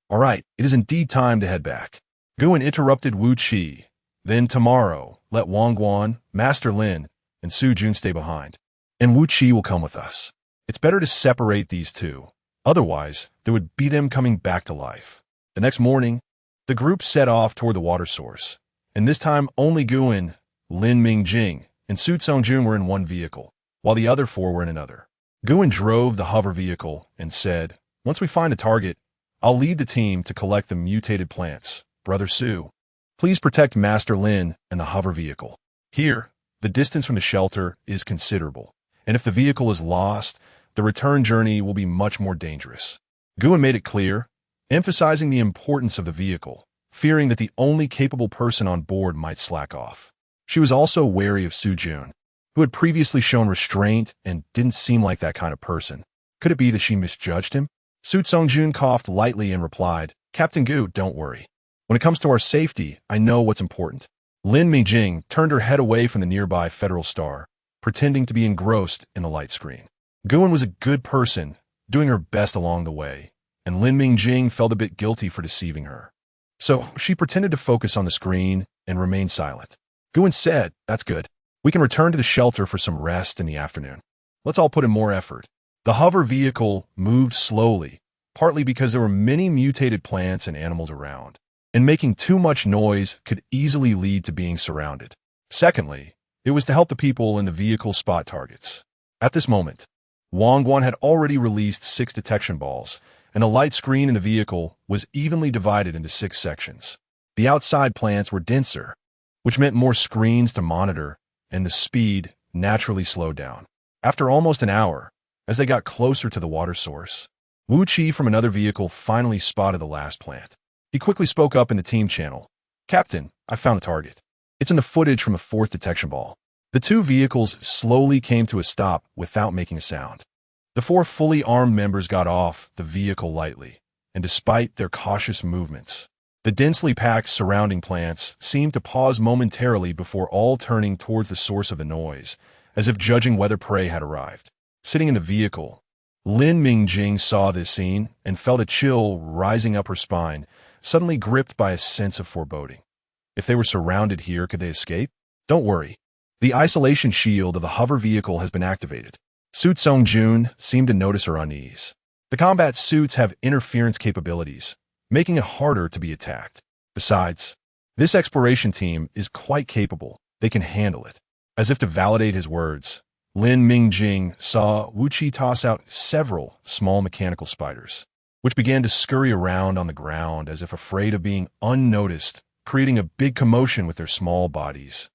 "All right, it is indeed time to head back." Guan interrupted Wu Qi. "Then tomorrow, let Wang Guan, Master Lin, and Su Jun stay behind, and Wu Qi will come with us. It's better to separate these two. Otherwise, there would be them coming back to life." The next morning, the group set off toward the water source, and this time only Guan, Lin Mingjing, and Su Songjun were in one vehicle, while the other 4 were in another. Guan drove the hover vehicle and said, "Once we find the target, I'll lead the team to collect the mutated plants. Brother Su, Please protect Master Lin and the hover vehicle. Here, the distance from the shelter is considerable, and if the vehicle is lost, the return journey will be much more dangerous. Yuan made it clear, emphasizing the importance of the vehicle, fearing that the only capable person on board might slack off. She was also wary of Su Jun, who had previously shown restraint and didn't seem like that kind of person. Could it be that she misjudged him? Su Jun coughed lightly and replied, Captain Gu, don't worry. When it comes to our safety, I know what's important. Lin Mingjing turned her head away from the nearby Federal Star, pretending to be engrossed in the light screen. Yuan was a good person, doing her best along the way, and Lin Mingjing felt a bit guilty for deceiving her. So she pretended to focus on the screen and remain silent. Yuan said, that's good. We can return to the shelter for some rest in the afternoon. Let's all put in more effort. The hover vehicle moved slowly, partly because there were many mutated plants and animals around, and making too much noise could easily lead to being surrounded. Secondly, it was to help the people in the vehicle spot targets. At this moment, Yuan had already released 6 detection balls, and the light screen in the vehicle was evenly divided into 6 sections. The outside plants were denser, which meant more screens to monitor, and the speed naturally slowed down. After almost an hour, as they got closer to the water source, Wu Qi from another vehicle finally spotted the last plant. He quickly spoke up in the team channel. Captain, I found a target. It's in the footage from a 4th detection ball. The 2 vehicles slowly came to a stop without making a sound. The 4 fully armed members got off the vehicle lightly, and despite their cautious movements, the densely packed surrounding plants seemed to pause momentarily before all turning towards the source of the noise, as if judging whether prey had arrived. Sitting in the vehicle, Lin Mingjing saw this scene and felt a chill rising up her spine, suddenly gripped by a sense of foreboding. If they were surrounded here, could they escape? Don't worry. The isolation shield of the hover vehicle has been activated. Su Jun seemed to notice her unease. The combat suits have interference capabilities, making it harder to be attacked. Besides, this exploration team is quite capable. They can handle it. As if to validate his words, Lin Mingjing saw Wu Qi toss out several small mechanical spiders, which began to scurry around on the ground as if afraid of being unnoticed, creating a big commotion with their small bodies,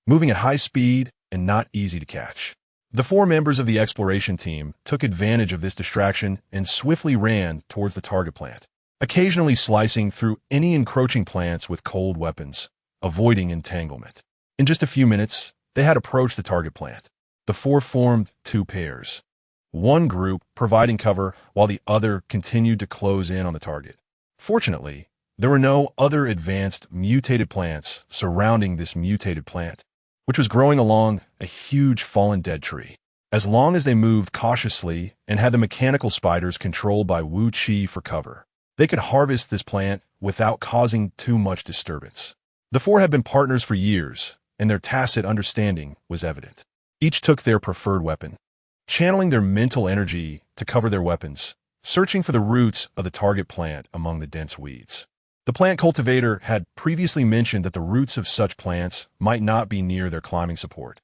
moving at high speed and not easy to catch. The 4 members of the exploration team took advantage of this distraction and swiftly ran towards the target plant, occasionally slicing through any encroaching plants with cold weapons, avoiding entanglement. In just a few minutes, they had approached the target plant. The 4 formed 2 pairs, one group providing cover while the other continued to close in on the target. Fortunately, there were no other advanced mutated plants surrounding this mutated plant, which was growing along a huge fallen dead tree. As long as they moved cautiously and had the mechanical spiders controlled by Wu Qi for cover, they could harvest this plant without causing too much disturbance. The 4 had been partners for years, and their tacit understanding was evident. Each took their preferred weapon, channeling their mental energy to cover their weapons, searching for the roots of the target plant among the dense weeds. The plant cultivator had previously mentioned that the roots of such plants might not be near their climbing support,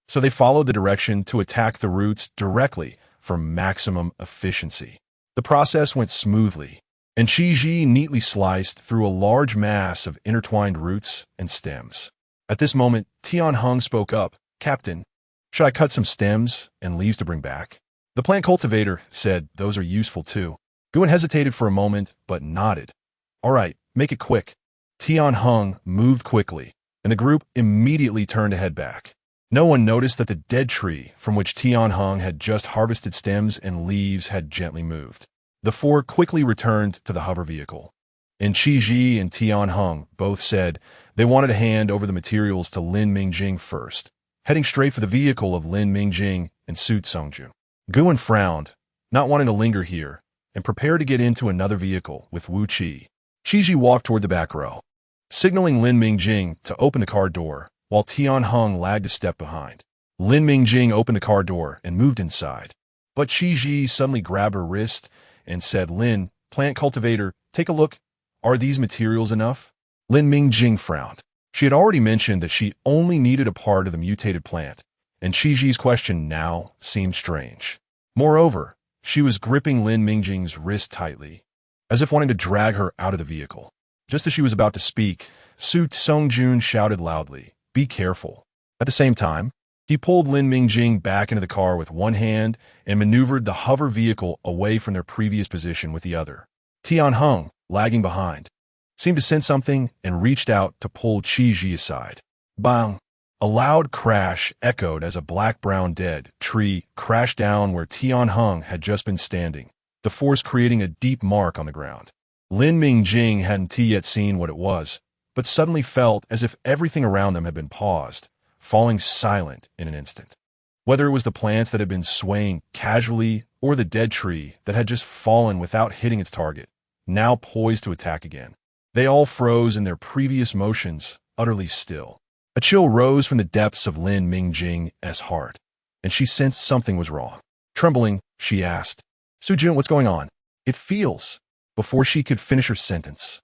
so they followed the direction to attack the roots directly for maximum efficiency. The process went smoothly, and Qi neatly sliced through a large mass of intertwined roots and stems. At this moment, Tianheng spoke up. Captain, should I cut some stems and leaves to bring back? The plant cultivator said those are useful too. Yuan hesitated for a moment, but nodded. All right, make it quick. Tianheng moved quickly, and the group immediately turned to head back. No one noticed that the dead tree from which Tianheng had just harvested stems and leaves had gently moved. The 4 quickly returned to the hover vehicle, and Qi and Tianheng both said they wanted to hand over the materials to Lin Mingjing first, heading straight for the vehicle of Lin Mingjing and Su Jun. Yuan frowned, not wanting to linger here, and prepared to get into another vehicle with Wu Qi. Qi walked toward the back row, signaling Lin Mingjing to open the car door, while Tianheng lagged a step behind. Lin Mingjing opened the car door and moved inside, but Qi suddenly grabbed her wrist and said, Lin, plant cultivator, take a look. Are these materials enough? Lin Mingjing frowned. She had already mentioned that she only needed a part of the mutated plant, and Qi's question now seemed strange. Moreover, she was gripping Lin Mingjing's wrist tightly, as if wanting to drag her out of the vehicle. Just as she was about to speak, Su Songjun shouted loudly, "Be careful." At the same time, he pulled Lin Mingjing back into the car with one hand and maneuvered the hover vehicle away from their previous position with the other. Tianheng, lagging behind, seemed to sense something and reached out to pull Qi Ji aside. Bang! A loud crash echoed as a black-brown dead tree crashed down where Tianheng had just been standing, the force creating a deep mark on the ground. Lin Mingjing hadn't yet seen what it was, but suddenly felt as if everything around them had been paused, falling silent in an instant. Whether it was the plants that had been swaying casually or the dead tree that had just fallen without hitting its target, now poised to attack again. They all froze in their previous motions, utterly still. A chill rose from the depths of Lin Mingjing's heart, and she sensed something was wrong. Trembling, she asked, "Sujun, what's going on?" "It feels." Before she could finish her sentence,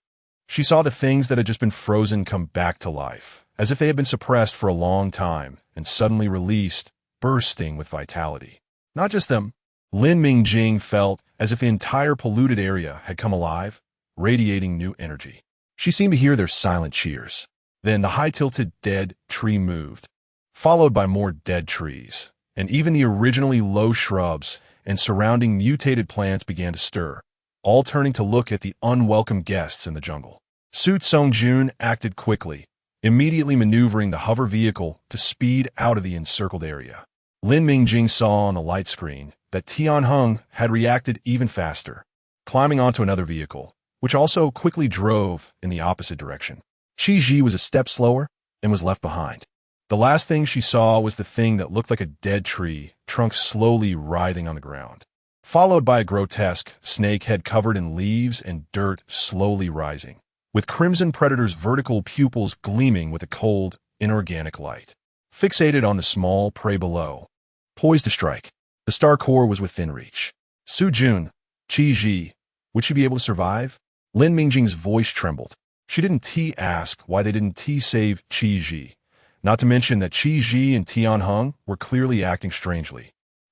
she saw the things that had just been frozen come back to life, as if they had been suppressed for a long time and suddenly released, bursting with vitality. Not just them. Lin Mingjing felt as if the entire polluted area had come alive, radiating new energy. She seemed to hear their silent cheers. Then the high-tilted dead tree moved, followed by more dead trees, and even the originally low shrubs and surrounding mutated plants began to stir, all turning to look at the unwelcome guests in the jungle. Su Songjun acted quickly, immediately maneuvering the hover vehicle to speed out of the encircled area. Lin Mingjing saw on the light screen that Tianheng had reacted even faster, climbing onto another vehicle, which also quickly drove in the opposite direction. Qi Ji was a step slower and was left behind. The last thing she saw was the thing that looked like a dead tree, trunk slowly writhing on the ground, followed by a grotesque snake head covered in leaves and dirt slowly rising, with crimson predator's vertical pupils gleaming with a cold, inorganic light. Fixated on the small prey below, poised to strike, the star core was within reach. Sujun, Qi Ji, would she be able to survive? Lin Mingjing's voice trembled. She didn't ask why they didn't save Qi Ji, not to mention that Qi Ji and Tianheng were clearly acting strangely.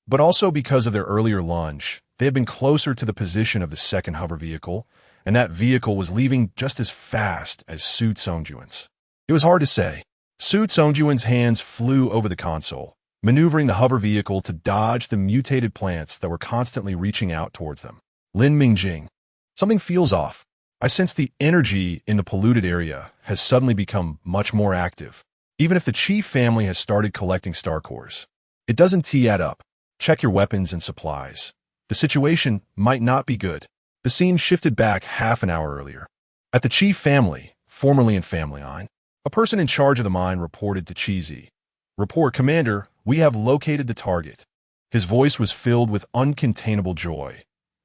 But also because of their earlier lunge, they had been closer to the position of the second hover vehicle, and that vehicle was leaving just as fast as Su Songjun's. It was hard to say. Su Songjun's hands flew over the console, maneuvering the hover vehicle to dodge the mutated plants that were constantly reaching out towards them. Lin Mingjing, something feels off. I sense the energy in the polluted area has suddenly become much more active, even if the Qi family has started collecting star cores. It doesn't add up. Check your weapons and supplies. The situation might not be good. The scene shifted back half an hour earlier. At the Qi family, formerly in Family Line, a person in charge of the mine reported to Qi Ji. "Report, Commander, we have located the target." His voice was filled with uncontainable joy.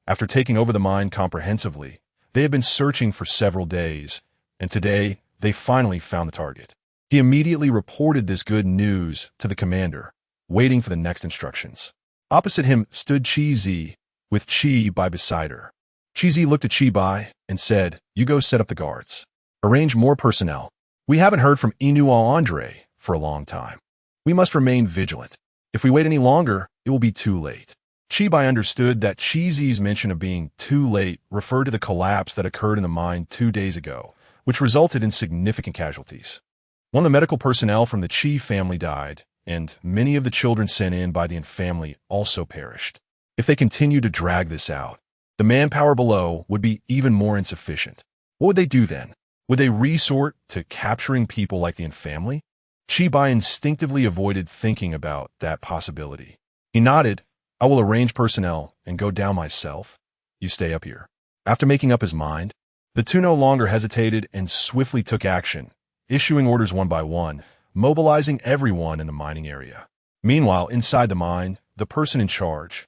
After taking over the mine comprehensively, they had been searching for several days, and today they finally found the target. He immediately reported this good news to the commander, waiting for the next instructions. Opposite him stood Qi Ji, with Qi Bai beside her. Qi Ji looked at Qi Bai and said, "You go set up the guards. Arrange more personnel. We haven't heard from Inu Andre for a long time. We must remain vigilant. If we wait any longer, it will be too late." Qi Bai understood that Qi Zi's mention of being too late referred to the collapse that occurred in the mine 2 days ago, which resulted in significant casualties. One of the medical personnel from the Qi family died, and many of the children sent in by the Infamily also perished. If they continued to drag this out, the manpower below would be even more insufficient. What would they do then? Would they resort to capturing people like the Infamily? Qi Bai instinctively avoided thinking about that possibility. He nodded. "I will arrange personnel and go down myself. You stay up here." After making up his mind, the two no longer hesitated and swiftly took action, issuing orders one by one, mobilizing everyone in the mining area. Meanwhile, inside the mine, the person in charge,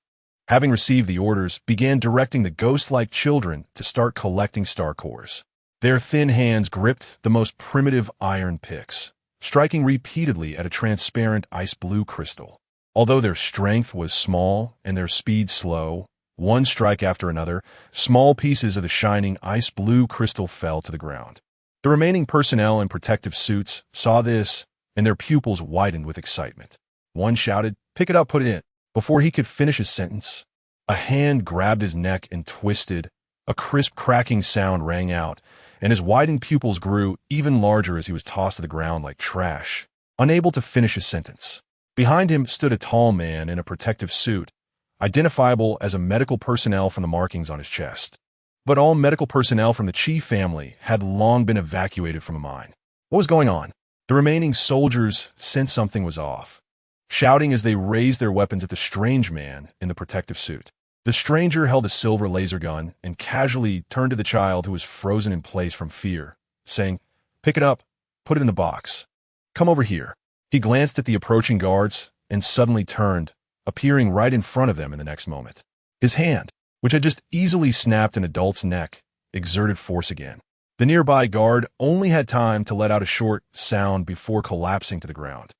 having received the orders, began directing the ghost-like children to start collecting star cores. Their thin hands gripped the most primitive iron picks, striking repeatedly at a transparent ice blue crystal. Although their strength was small and their speed slow, one strike after another, small pieces of the shining ice blue crystal fell to the ground. The remaining personnel in protective suits saw this, and their pupils widened with excitement. One shouted, "Pick it up, put it in." Before he could finish his sentence, a hand grabbed his neck and twisted. A crisp cracking sound rang out, and his widened pupils grew even larger as he was tossed to the ground like trash, unable to finish his sentence. Behind him stood a tall man in a protective suit, identifiable as a medical personnel from the markings on his chest. But all medical personnel from the Chi family had long been evacuated from the mine. What was going on? The remaining soldiers sensed something was off, shouting as they raised their weapons at the strange man in the protective suit. The stranger held a silver laser gun and casually turned to the child who was frozen in place from fear, saying, "Pick it up, put it in the box. Come over here." He glanced at the approaching guards and suddenly turned, appearing right in front of them in the next moment. His hand, which had just easily snapped an adult's neck, exerted force again. The nearby guard only had time to let out a short sound before collapsing to the ground.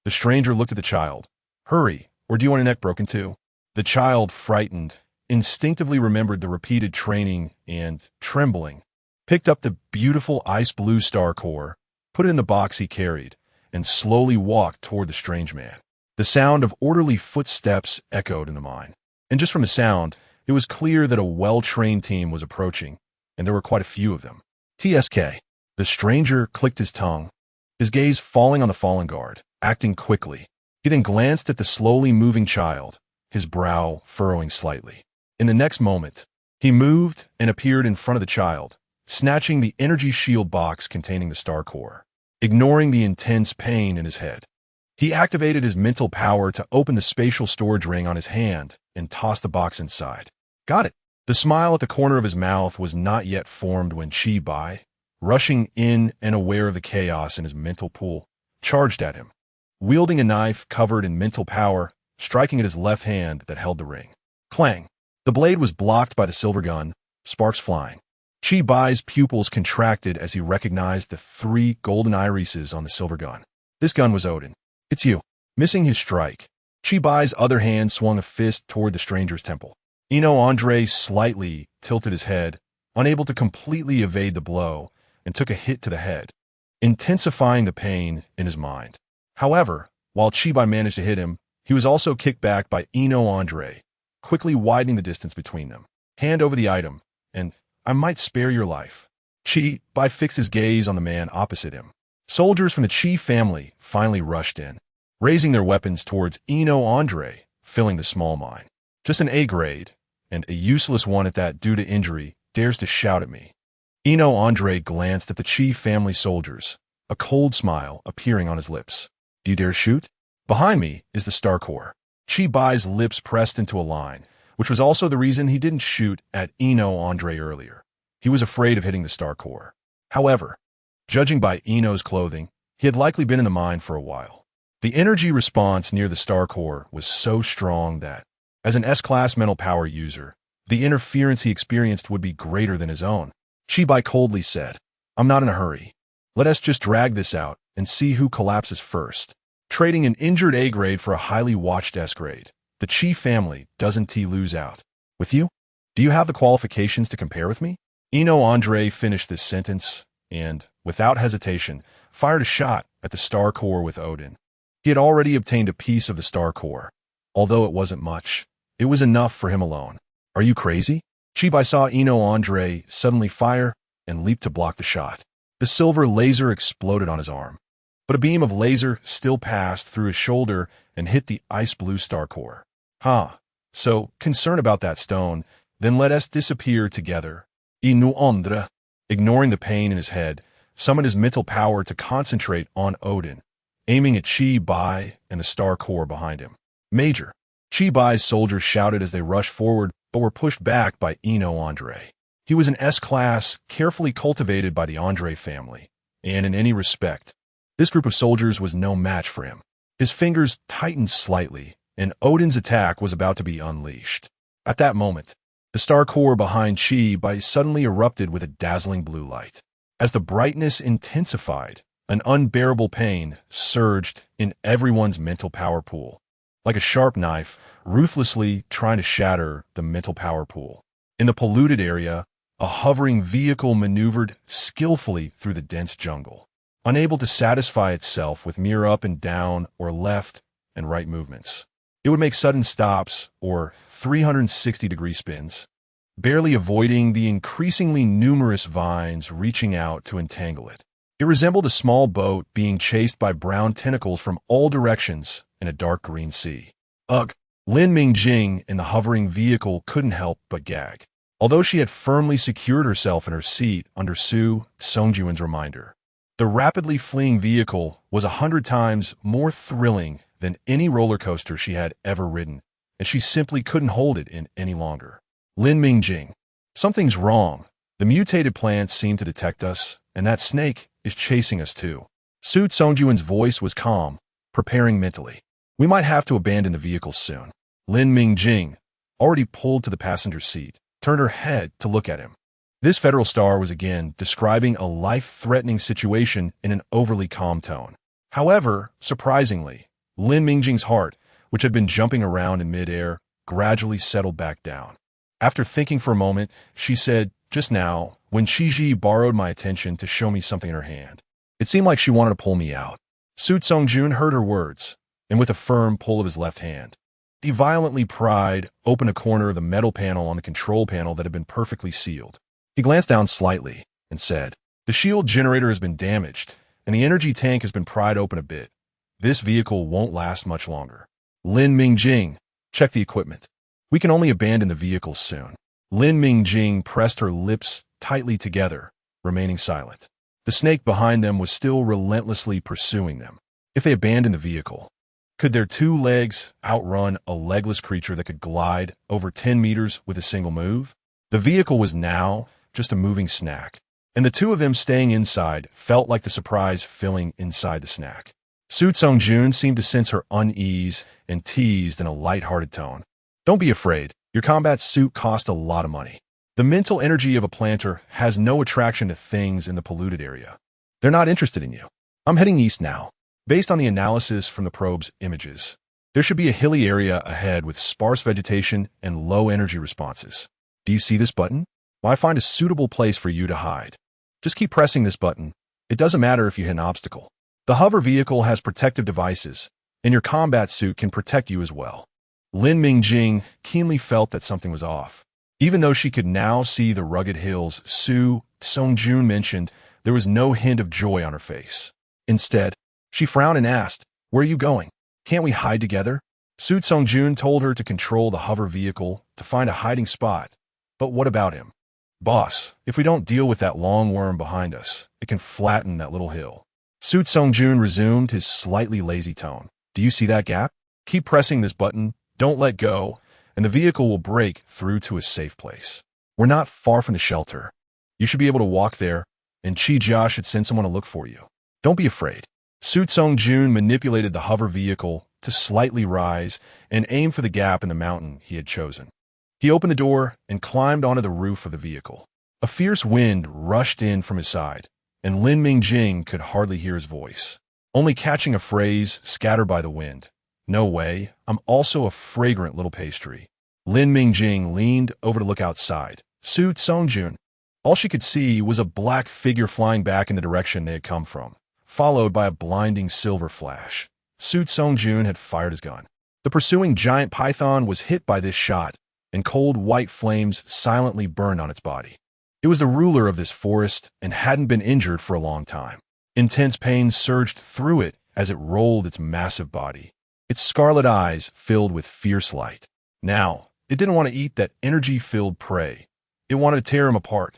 The stranger looked at the child. "Hurry, or do you want your neck broken too?" The child, frightened, instinctively remembered the repeated training and, trembling, picked up the beautiful ice blue star core, put it in the box he carried, and slowly walked toward the strange man. The sound of orderly footsteps echoed in the mine. And just from the sound, it was clear that a well-trained team was approaching, and there were quite a few of them. TSK. The stranger clicked his tongue, his gaze falling on the fallen guard, acting quickly. He then glanced at the slowly moving child, his brow furrowing slightly. In the next moment, he moved and appeared in front of the child, snatching the energy shield box containing the star core. Ignoring the intense pain in his head, he activated his mental power to open the spatial storage ring on his hand and toss the box inside. Got it. The smile at the corner of his mouth was not yet formed when Chi Bai, rushing in and aware of the chaos in his mental pool, charged at him, wielding a knife covered in mental power, striking at his left hand that held the ring. Clang! The blade was blocked by the silver gun, sparks flying. Chi Bai's pupils contracted as he recognized the 3 golden irises on the silver gun. This gun was Odin. "It's you." Missing his strike, Chi Bai's other hand swung a fist toward the stranger's temple. Eno Andre slightly tilted his head, unable to completely evade the blow, and took a hit to the head, intensifying the pain in his mind. However, while Chi Bai managed to hit him, he was also kicked back by Eno Andre, quickly widening the distance between them. Hand over the item, and I might spare your life. Chi Bai fixed his gaze on the man opposite him. Soldiers from the Chi family finally rushed in, raising their weapons towards Eno Andre, filling the small mine. Just an A grade, and a useless one at that due to injury, dares to shout at me. Eno Andre glanced at the Chi family soldiers, a cold smile appearing on his lips. "Do you dare shoot? Behind me is the star core." Chi Bai's lips pressed into a line, which was also the reason he didn't shoot at Eno Andre earlier. He was afraid of hitting the star core. However, judging by Eno's clothing, he had likely been in the mine for a while. The energy response near the star core was so strong that, as an S-class mental power user, the interference he experienced would be greater than his own. Chi Bai coldly said, "I'm not in a hurry. Let us just drag this out and see who collapses first." Trading an injured A grade for a highly watched S grade, the Chi family doesn't lose out. "With you? Do you have the qualifications to compare with me?" Eno Andre finished this sentence and, without hesitation, fired a shot at the star core with Odin. He had already obtained a piece of the star core. Although it wasn't much, it was enough for him alone. "Are you crazy?" Chi Bai saw Eno Andre suddenly fire and leaped to block the shot. The silver laser exploded on his arm, but a beam of laser still passed through his shoulder and hit the ice blue star core. So, concerned about that stone, then let us disappear together. Eno Andre, ignoring the pain in his head, summoned his mental power to concentrate on Odin, aiming at Chi Bai and the star core behind him. "Major!" Chi Bai's soldiers shouted as they rushed forward, but were pushed back by Eno Andre. He was an S-class, carefully cultivated by the Andre family, and in any respect, this group of soldiers was no match for him. His fingers tightened slightly, and Odin's attack was about to be unleashed. At that moment, the star core behind Chi Bai suddenly erupted with a dazzling blue light. As the brightness intensified, an unbearable pain surged in everyone's mental power pool, like a sharp knife, ruthlessly trying to shatter the mental power pool. In the polluted area, a hovering vehicle maneuvered skillfully through the dense jungle, unable to satisfy itself with mere up and down or left and right movements. It would make sudden stops or 360-degree spins. barely avoiding the increasingly numerous vines reaching out to entangle it. It resembled a small boat being chased by brown tentacles from all directions in a dark green sea. Ugh! Lin Mingjing in the hovering vehicle couldn't help but gag, although she had firmly secured herself in her seat under Su Songjuan's reminder. The rapidly fleeing vehicle was 100 times more thrilling than any roller coaster she had ever ridden, and she simply couldn't hold it in any longer. Lin Mingjing. Something's wrong. The mutated plants seem to detect us, and that snake is chasing us too. Su Songjuan's voice was calm, preparing mentally. We might have to abandon the vehicle soon. Lin Mingjing, already pulled to the passenger seat, turned her head to look at him. This federal star was again describing a life-threatening situation in an overly calm tone. However, surprisingly, Lin Mingjing's heart, which had been jumping around in midair, gradually settled back down. After thinking for a moment, she said, "Just now, when Shiji borrowed my attention to show me something in her hand, it seemed like she wanted to pull me out." Su Songjun heard her words, and with a firm pull of his left hand, he violently pried open a corner of the metal panel on the control panel that had been perfectly sealed. He glanced down slightly and said, "The shield generator has been damaged, and the energy tank has been pried open a bit. This vehicle won't last much longer." Lin Mingjing, check the equipment. We can only abandon the vehicle soon. Lin Mingjing pressed her lips tightly together, remaining silent. The snake behind them was still relentlessly pursuing them. If they abandoned the vehicle, could their 2 legs outrun a legless creature that could glide over 10 meters with a single move? The vehicle was now just a moving snack, and the 2 of them staying inside felt like the surprise filling inside the snack. Su Songjun seemed to sense her unease and teased in a light-hearted tone. "Don't be afraid. Your combat suit cost a lot of money. The mental energy of a planter has no attraction to things in the polluted area. They're not interested in you. I'm heading east now. Based on the analysis from the probe's images, there should be a hilly area ahead with sparse vegetation and low energy responses. Do you see this button? Well, I find a suitable place for you to hide. Just keep pressing this button. It doesn't matter if you hit an obstacle. The hover vehicle has protective devices, and your combat suit can protect you as well." Lin Mingjing keenly felt that something was off. Even though she could now see the rugged hills Su Songjun mentioned, there was no hint of joy on her face. Instead, she frowned and asked, "Where are you going? Can't we hide together?" Su Songjun told her to control the hover vehicle to find a hiding spot. But what about him? "Boss, if we don't deal with that long worm behind us, it can flatten that little hill." Su Songjun resumed his slightly lazy tone. "Do you see that gap? Keep pressing this button, don't let go, and the vehicle will break through to a safe place. We're not far from the shelter. You should be able to walk there, and Chi-Jia should send someone to look for you. Don't be afraid." Su Songjun manipulated the hover vehicle to slightly rise and aim for the gap in the mountain he had chosen. He opened the door and climbed onto the roof of the vehicle. A fierce wind rushed in from his side, and Lin Mingjing could hardly hear his voice, only catching a phrase scattered by the wind. "No way, I'm also a fragrant little pastry." Lin Mingjing leaned over to look outside. Su Songjun. All she could see was a black figure flying back in the direction they had come from, followed by a blinding silver flash. Su Songjun had fired his gun. The pursuing giant python was hit by this shot, and cold white flames silently burned on its body. It was the ruler of this forest and hadn't been injured for a long time. Intense pain surged through it as it rolled its massive body, its scarlet eyes filled with fierce light. Now, it didn't want to eat that energy-filled prey. It wanted to tear him apart.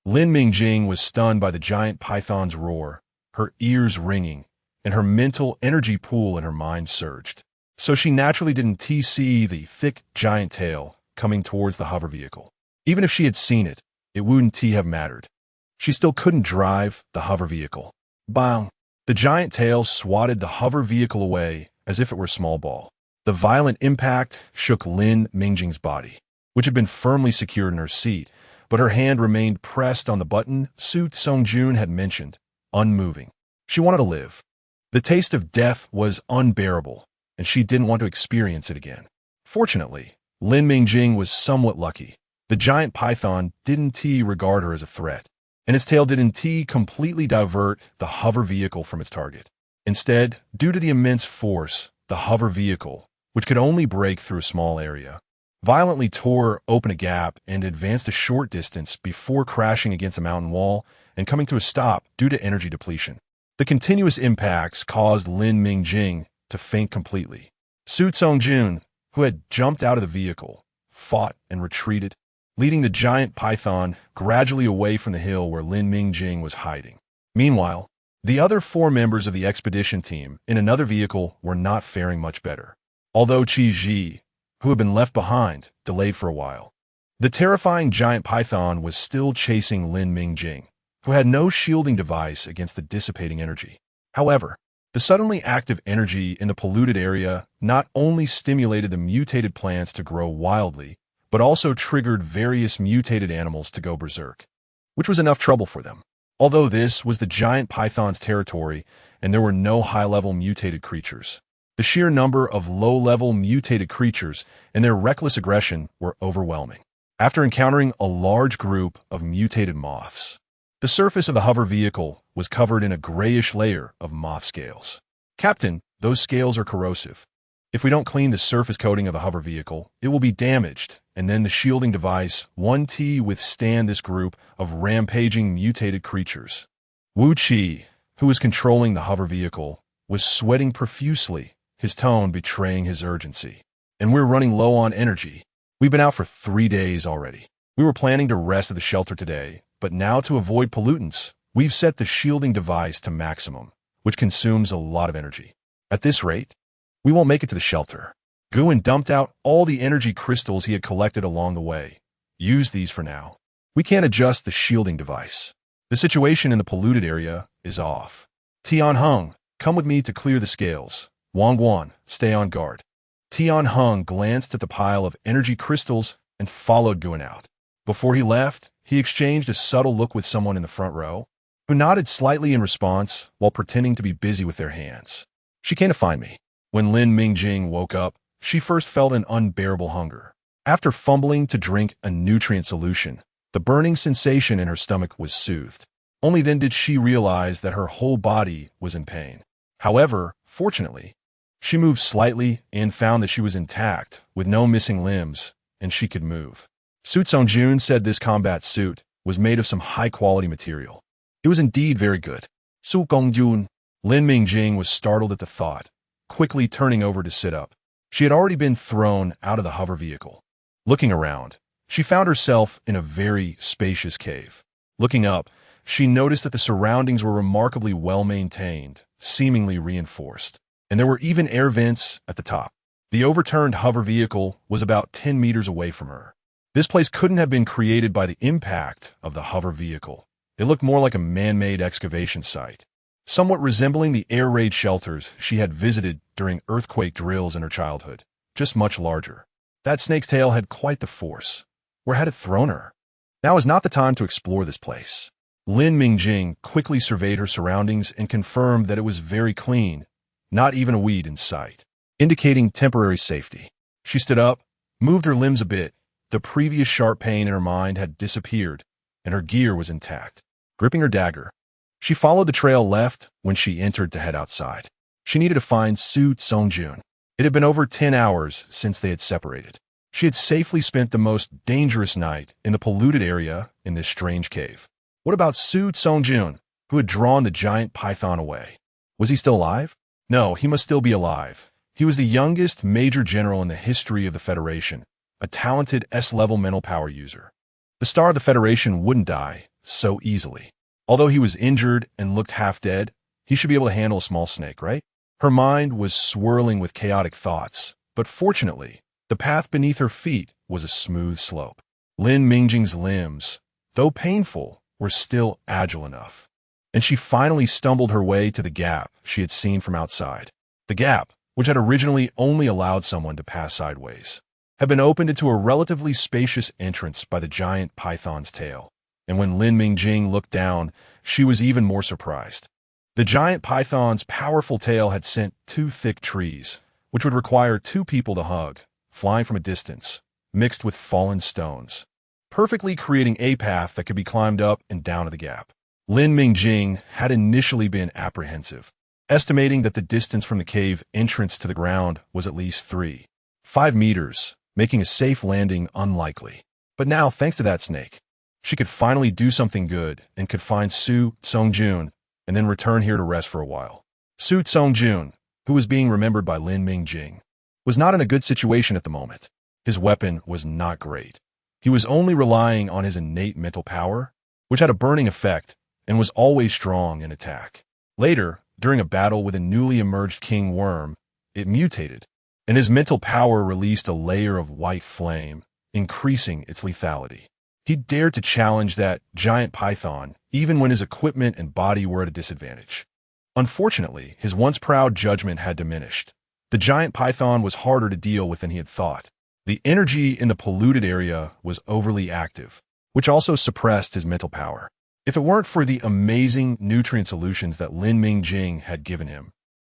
Lin Mingjing was stunned by the giant python's roar, her ears ringing, and her mental energy pool in her mind surged. So she naturally didn't see the thick giant tail coming towards the hover vehicle. Even if she had seen it, it wouldn't have mattered. She still couldn't drive the hover vehicle. Bang! The giant tail swatted the hover vehicle away as if it were a small ball. The violent impact shook Lin Mingjing's body, which had been firmly secured in her seat, but her hand remained pressed on the button Su Songjun had mentioned, unmoving. She wanted to live. The taste of death was unbearable, and she didn't want to experience it again. Fortunately, Lin Mingjing was somewhat lucky. The giant python didn't regard her as a threat, and its tail didn't completely divert the hover vehicle from its target. Instead, due to the immense force, the hover vehicle, which could only break through a small area, violently tore open a gap and advanced a short distance before crashing against a mountain wall and coming to a stop due to energy depletion. The continuous impacts caused Lin Mingjing to faint completely. Su Songjun, who had jumped out of the vehicle, fought and retreated, leading the giant python gradually away from the hill where Lin Mingjing was hiding. Meanwhile, the other 4 members of the expedition team in another vehicle were not faring much better, although Qi Ji, who had been left behind, delayed for a while. The terrifying giant python was still chasing Lin Mingjing, who had no shielding device against the dissipating energy. However, the suddenly active energy in the polluted area not only stimulated the mutated plants to grow wildly, but also triggered various mutated animals to go berserk, which was enough trouble for them. Although this was the giant python's territory and there were no high-level mutated creatures, the sheer number of low-level mutated creatures and their reckless aggression were overwhelming. After encountering a large group of mutated moths, the surface of the hover vehicle was covered in a grayish layer of moth scales. "Captain, those scales are corrosive. If we don't clean the surface coating of the hover vehicle, it will be damaged, and then the shielding device won't withstand this group of rampaging mutated creatures." Wu Qi, who was controlling the hover vehicle, was sweating profusely, his tone betraying his urgency. "And we're running low on energy. We've been out for 3 days already. We were planning to rest at the shelter today, but now to avoid pollutants, we've set the shielding device to maximum, which consumes a lot of energy. At this rate, we won't make it to the shelter." Yuan dumped out all the energy crystals he had collected along the way. "Use these for now. We can't adjust the shielding device. The situation in the polluted area is off. Tianheng, come with me to clear the scales. Wang Guan, stay on guard." Tianheng glanced at the pile of energy crystals and followed Yuan out. Before he left, he exchanged a subtle look with someone in the front row, who nodded slightly in response while pretending to be busy with their hands. "She came to find me." When Lin Mingjing woke up, she first felt an unbearable hunger. After fumbling to drink a nutrient solution, the burning sensation in her stomach was soothed. Only then did she realize that her whole body was in pain. However, fortunately, she moved slightly and found that she was intact, with no missing limbs, and she could move. Su Songjun said this combat suit was made of some high-quality material. It was indeed very good. Su Gongjun. Lin Mingjing was startled at the thought, quickly turning over to sit up. She had already been thrown out of the hover vehicle. Looking around, she found herself in a very spacious cave. Looking up, she noticed that the surroundings were remarkably well-maintained, seemingly reinforced, and there were even air vents at the top. The overturned hover vehicle was about 10 meters away from her. This place couldn't have been created by the impact of the hover vehicle. It looked more like a man-made excavation site, somewhat resembling the air raid shelters she had visited during earthquake drills in her childhood, just much larger. That snake's tail had quite the force. Where had it thrown her? Now is not the time to explore this place. Lin Mingjing quickly surveyed her surroundings and confirmed that it was very clean, not even a weed in sight, indicating temporary safety. She stood up, moved her limbs a bit. The previous sharp pain in her mind had disappeared, and her gear was intact. Gripping her dagger, she followed the trail left when she entered to head outside. She needed to find Su Songjun. It had been over 10 hours since they had separated. She had safely spent the most dangerous night in the polluted area in this strange cave. What about Su Songjun, who had drawn the giant python away? Was he still alive? No, he must still be alive. He was the youngest major general in the history of the Federation, a talented S-level mental power user. The star of the Federation wouldn't die so easily. Although he was injured and looked half dead, he should be able to handle a small snake, right? Her mind was swirling with chaotic thoughts, but fortunately, the path beneath her feet was a smooth slope. Lin Mingjing's limbs, though painful, were still agile enough, and she finally stumbled her way to the gap she had seen from outside. The gap, which had originally only allowed someone to pass sideways, had been opened into a relatively spacious entrance by the giant python's tail. And when Lin Mingjing looked down, she was even more surprised. The giant python's powerful tail had sent 2 thick trees, which would require 2 people to hug, flying from a distance, mixed with fallen stones, perfectly creating a path that could be climbed up and down to the gap. Lin Mingjing had initially been apprehensive, estimating that the distance from the cave entrance to the ground was at least 3-5 meters, making a safe landing unlikely. But now, thanks to that snake, she could finally do something good and could find Su Songjun and then return here to rest for a while. Su Songjun, who was being remembered by Lin Mingjing, was not in a good situation at the moment. His weapon was not great. He was only relying on his innate mental power, which had a burning effect and was always strong in attack. Later, during a battle with a newly emerged king worm, it mutated, and his mental power released a layer of white flame, increasing its lethality. He dared to challenge that giant python, even when his equipment and body were at a disadvantage. Unfortunately, his once proud judgment had diminished. The giant python was harder to deal with than he had thought. The energy in the polluted area was overly active, which also suppressed his mental power. If it weren't for the amazing nutrient solutions that Lin Mingjing had given him,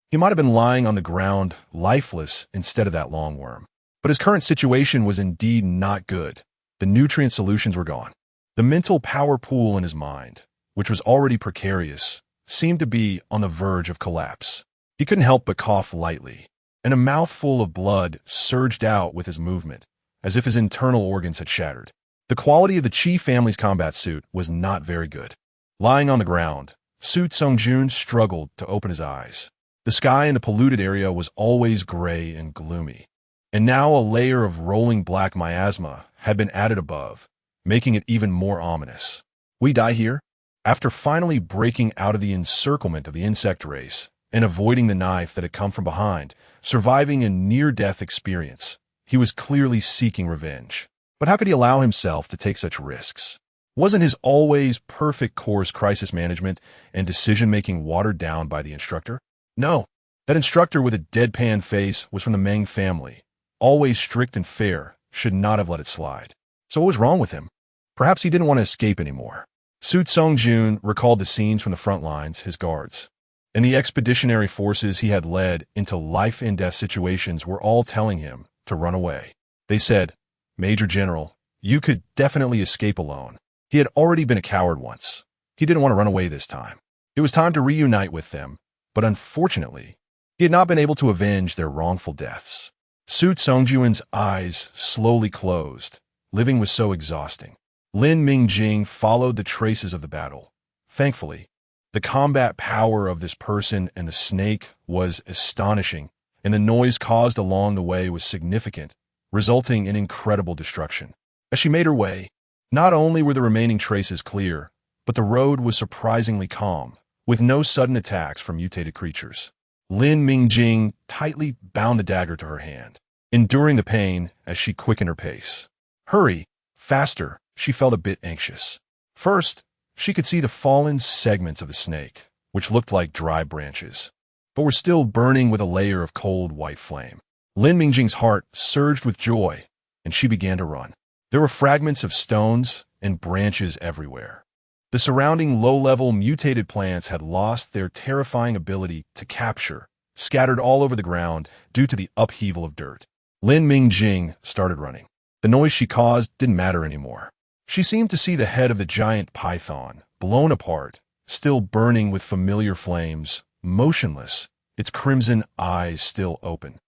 he might have been lying on the ground, lifeless, instead of that long worm. But his current situation was indeed not good. The nutrient solutions were gone. The mental power pool in his mind, which was already precarious, seemed to be on the verge of collapse. He couldn't help but cough lightly, and a mouthful of blood surged out with his movement, as if his internal organs had shattered. The quality of the Qi family's combat suit was not very good. Lying on the ground, Su Songjun struggled to open his eyes. The sky in the polluted area was always gray and gloomy, and now a layer of rolling black miasma had been added above, making it even more ominous. We die here? After finally breaking out of the encirclement of the insect race and avoiding the knife that had come from behind, surviving a near-death experience, he was clearly seeking revenge. But how could he allow himself to take such risks? Wasn't his always perfect course crisis management and decision-making watered down by the instructor? No, that instructor with a deadpan face was from the Meng family. Always strict and fair, should not have let it slide. So what was wrong with him? Perhaps he didn't want to escape anymore. Su Songjun recalled the scenes from the front lines, his guards, and the expeditionary forces he had led into life-and-death situations were all telling him to run away. They said, "Major General, you could definitely escape alone." He had already been a coward once. He didn't want to run away this time. It was time to reunite with them, but unfortunately, he had not been able to avenge their wrongful deaths. Su Songjun's eyes slowly closed. Living was so exhausting. Lin Mingjing followed the traces of the battle. Thankfully, the combat power of this person and the snake was astonishing, and the noise caused along the way was significant, resulting in incredible destruction. As she made her way, not only were the remaining traces clear, but the road was surprisingly calm, with no sudden attacks from mutated creatures. Lin Mingjing tightly bound the dagger to her hand, enduring the pain as she quickened her pace. Hurry, faster, she felt a bit anxious. First, she could see the fallen segments of the snake, which looked like dry branches, but were still burning with a layer of cold white flame. Lin Mingjing's heart surged with joy, and she began to run. There were fragments of stones and branches everywhere. The surrounding low-level mutated plants had lost their terrifying ability to capture, scattered all over the ground due to the upheaval of dirt. Lin Mingjing started running. The noise she caused didn't matter anymore. She seemed to see the head of the giant python, blown apart, still burning with familiar flames, motionless, its crimson eyes still open.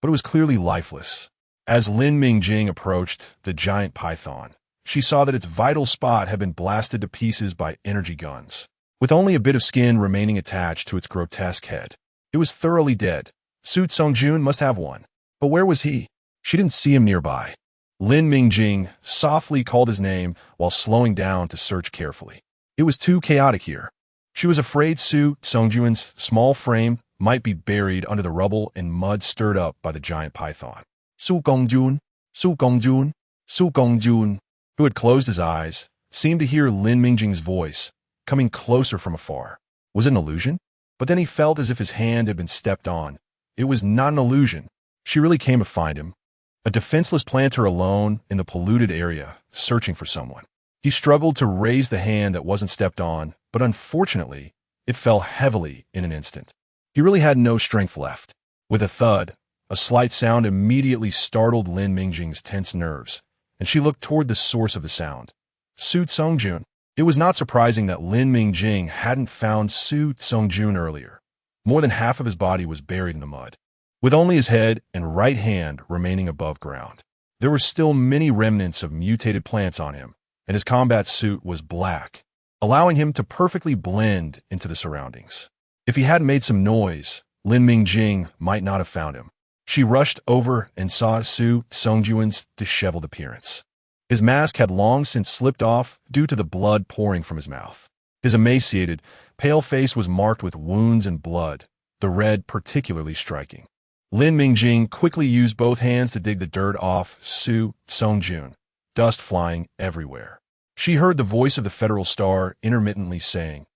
But it was clearly lifeless. As Lin Mingjing approached the giant python, she saw that its vital spot had been blasted to pieces by energy guns, with only a bit of skin remaining attached to its grotesque head. It was thoroughly dead. Su Songjun must have one. But where was he? She didn't see him nearby. Lin Mingjing softly called his name while slowing down to search carefully. It was too chaotic here. She was afraid Su Songjun's small frame might be buried under the rubble and mud stirred up by the giant python. Su Gongjun, Su Gongjun, Su Gongjun, who had closed his eyes, seemed to hear Lin Mingjing's voice, coming closer from afar. Was it an illusion? But then he felt as if his hand had been stepped on. It was not an illusion. She really came to find him. A defenseless planter alone in the polluted area, searching for someone. He struggled to raise the hand that wasn't stepped on, but unfortunately, it fell heavily in an instant. He really had no strength left. With a thud, a slight sound immediately startled Lin Mingjing's tense nerves, and she looked toward the source of the sound. Su Songjun. It was not surprising that Lin Mingjing hadn't found Su Songjun earlier. More than half of his body was buried in the mud, with only his head and right hand remaining above ground. There were still many remnants of mutated plants on him, and his combat suit was black, allowing him to perfectly blend into the surroundings. If he hadn't made some noise, Lin Mingjing might not have found him. She rushed over and saw Su Songjuan's disheveled appearance. His mask had long since slipped off due to the blood pouring from his mouth. His emaciated, pale face was marked with wounds and blood, the red particularly striking. Lin Mingjing quickly used both hands to dig the dirt off Su Songjun, dust flying everywhere. She heard the voice of the Federal Star intermittently saying,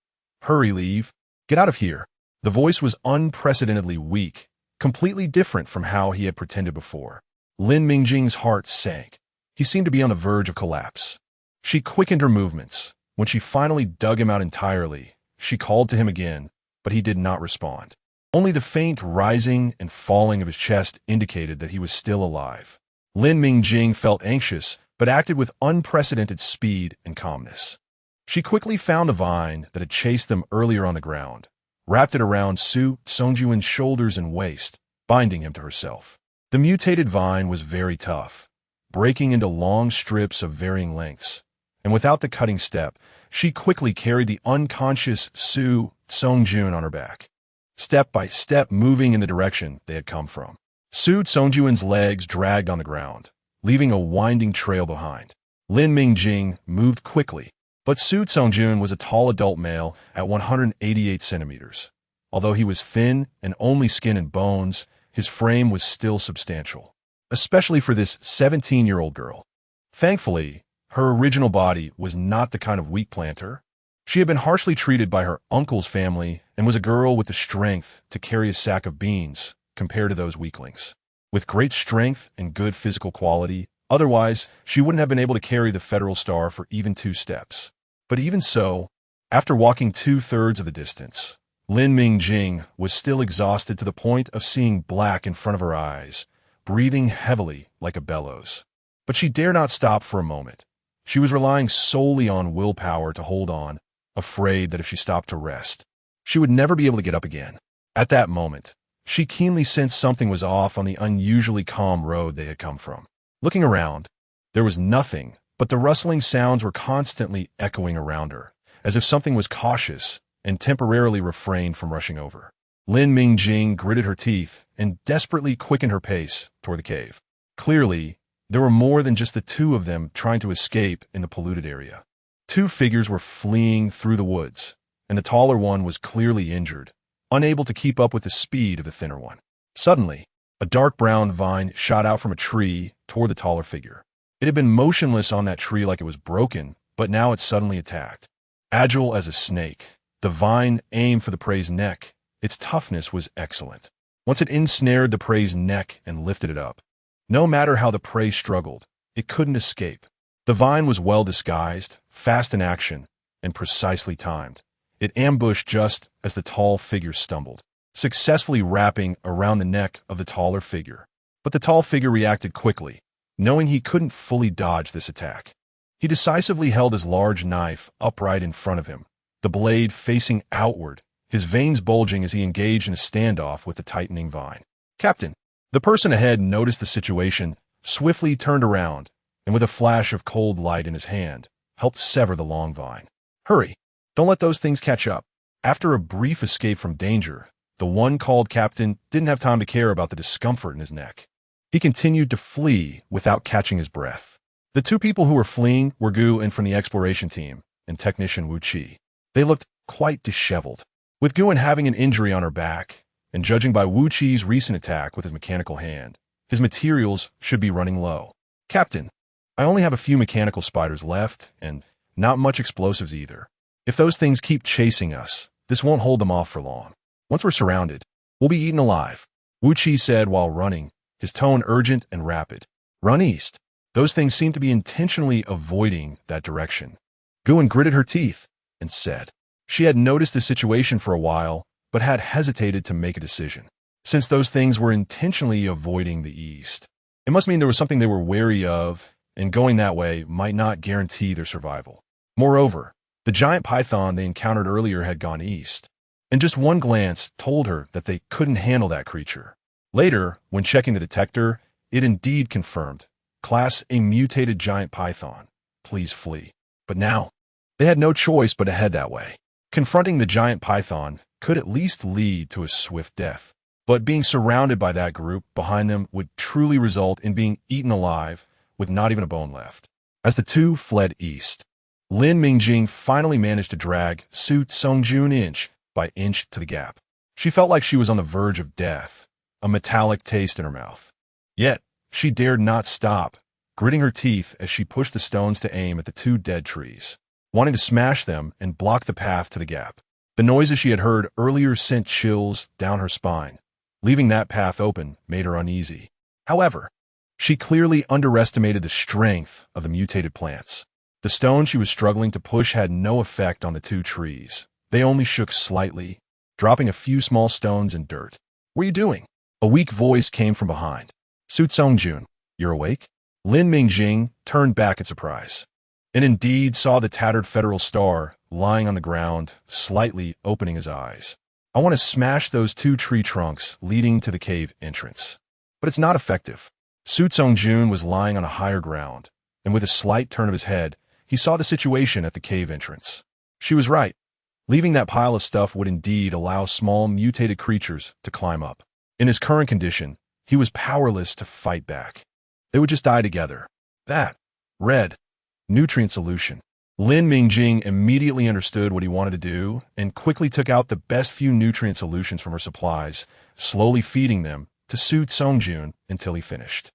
"Hurry, leave. Get out of here." The voice was unprecedentedly weak, completely different from how he had pretended before. Lin Mingjing's heart sank. He seemed to be on the verge of collapse. She quickened her movements. When she finally dug him out entirely, she called to him again, but he did not respond. Only the faint rising and falling of his chest indicated that he was still alive. Lin Mingjing felt anxious, but acted with unprecedented speed and calmness. She quickly found the vine that had chased them earlier on the ground, wrapped it around Su Songjuan's shoulders and waist, binding him to herself. The mutated vine was very tough, breaking into long strips of varying lengths, and without the cutting step, she quickly carried the unconscious Su Songjun on her back, step by step moving in the direction they had come from. Su Songjuan's legs dragged on the ground, leaving a winding trail behind. Lin Mingjing moved quickly, but Su Songjun was a tall adult male at 188 centimeters. Although he was thin and only skin and bones, his frame was still substantial, especially for this 17-year-old girl. Thankfully, her original body was not the kind of weak planter. She had been harshly treated by her uncle's family and was a girl with the strength to carry a sack of beans compared to those weaklings. With great strength and good physical quality, otherwise she wouldn't have been able to carry the Federal Star for even 2 steps. But even so, after walking 2/3 of the distance, Lin Mingjing was still exhausted to the point of seeing black in front of her eyes, breathing heavily like a bellows. But she dare not stop for a moment. She was relying solely on willpower to hold on, afraid that if she stopped to rest, she would never be able to get up again. At that moment, she keenly sensed something was off on the unusually calm road they had come from. Looking around, there was nothing, but the rustling sounds were constantly echoing around her, as if something was cautious and temporarily refrained from rushing over. Lin Mingjing gritted her teeth and desperately quickened her pace toward the cave. Clearly, there were more than just the 2 of them trying to escape in the polluted area. 2 figures were fleeing through the woods, and the taller one was clearly injured, unable to keep up with the speed of the thinner one. Suddenly, a dark brown vine shot out from a tree toward the taller figure. It had been motionless on that tree like it was broken, but now it suddenly attacked. Agile as a snake, the vine aimed for the prey's neck. Its toughness was excellent. Once it ensnared the prey's neck and lifted it up, no matter how the prey struggled, it couldn't escape. The vine was well disguised, fast in action, and precisely timed. It ambushed just as the tall figure stumbled, successfully wrapping around the neck of the taller figure. But the tall figure reacted quickly, knowing he couldn't fully dodge this attack. He decisively held his large knife upright in front of him, the blade facing outward, his veins bulging as he engaged in a standoff with the tightening vine. "Captain!" The person ahead noticed the situation, swiftly turned around, and with a flash of cold light in his hand, helped sever the long vine. "Hurry! Don't let those things catch up." After a brief escape from danger, the one called Captain didn't have time to care about the discomfort in his neck. He continued to flee without catching his breath. The 2 people who were fleeing were Gu and from the exploration team, and technician Wu Qi. They looked quite disheveled. With Guan having an injury on her back, and judging by Wu Qi's recent attack with his mechanical hand, his materials should be running low. "Captain, I only have a few mechanical spiders left, and not much explosives either. If those things keep chasing us, this won't hold them off for long. Once we're surrounded, we'll be eaten alive," Wu Qi said while running, his tone urgent and rapid. "Run east." Those things seemed to be intentionally avoiding that direction. Guan gritted her teeth and said she had noticed the situation for a while, but had hesitated to make a decision. Since those things were intentionally avoiding the east, it must mean there was something they were wary of, and going that way might not guarantee their survival. Moreover, the giant python they encountered earlier had gone east, and just one glance told her that they couldn't handle that creature. Later, when checking the detector, it indeed confirmed Class: a mutated giant python. Please flee. But now, they had no choice but to head that way. Confronting the giant python could at least lead to a swift death. But being surrounded by that group behind them would truly result in being eaten alive with not even a bone left. As the two fled east, Lin Mingjing finally managed to drag Su Songjun inch by inch to the gap. She felt like she was on the verge of death, a metallic taste in her mouth. Yet, she dared not stop, gritting her teeth as she pushed the stones to aim at the two dead trees, wanting to smash them and block the path to the gap. The noises she had heard earlier sent chills down her spine. Leaving that path open made her uneasy. However, she clearly underestimated the strength of the mutated plants. The stone she was struggling to push had no effect on the two trees. They only shook slightly, dropping a few small stones and dirt. "What are you doing?" A weak voice came from behind. "Su Songjun, you're awake?" Lin Mingjing turned back in surprise, and indeed saw the tattered federal star lying on the ground, slightly opening his eyes. "I want to smash those two tree trunks leading to the cave entrance. But it's not effective." Su Songjun was lying on a higher ground, and with a slight turn of his head, he saw the situation at the cave entrance. She was right. Leaving that pile of stuff would indeed allow small mutated creatures to climb up. In his current condition, he was powerless to fight back. They would just die together. That red nutrient solution. Lin Mingjing immediately understood what he wanted to do and quickly took out the best few nutrient solutions from her supplies, slowly feeding them to Su Songjun until he finished.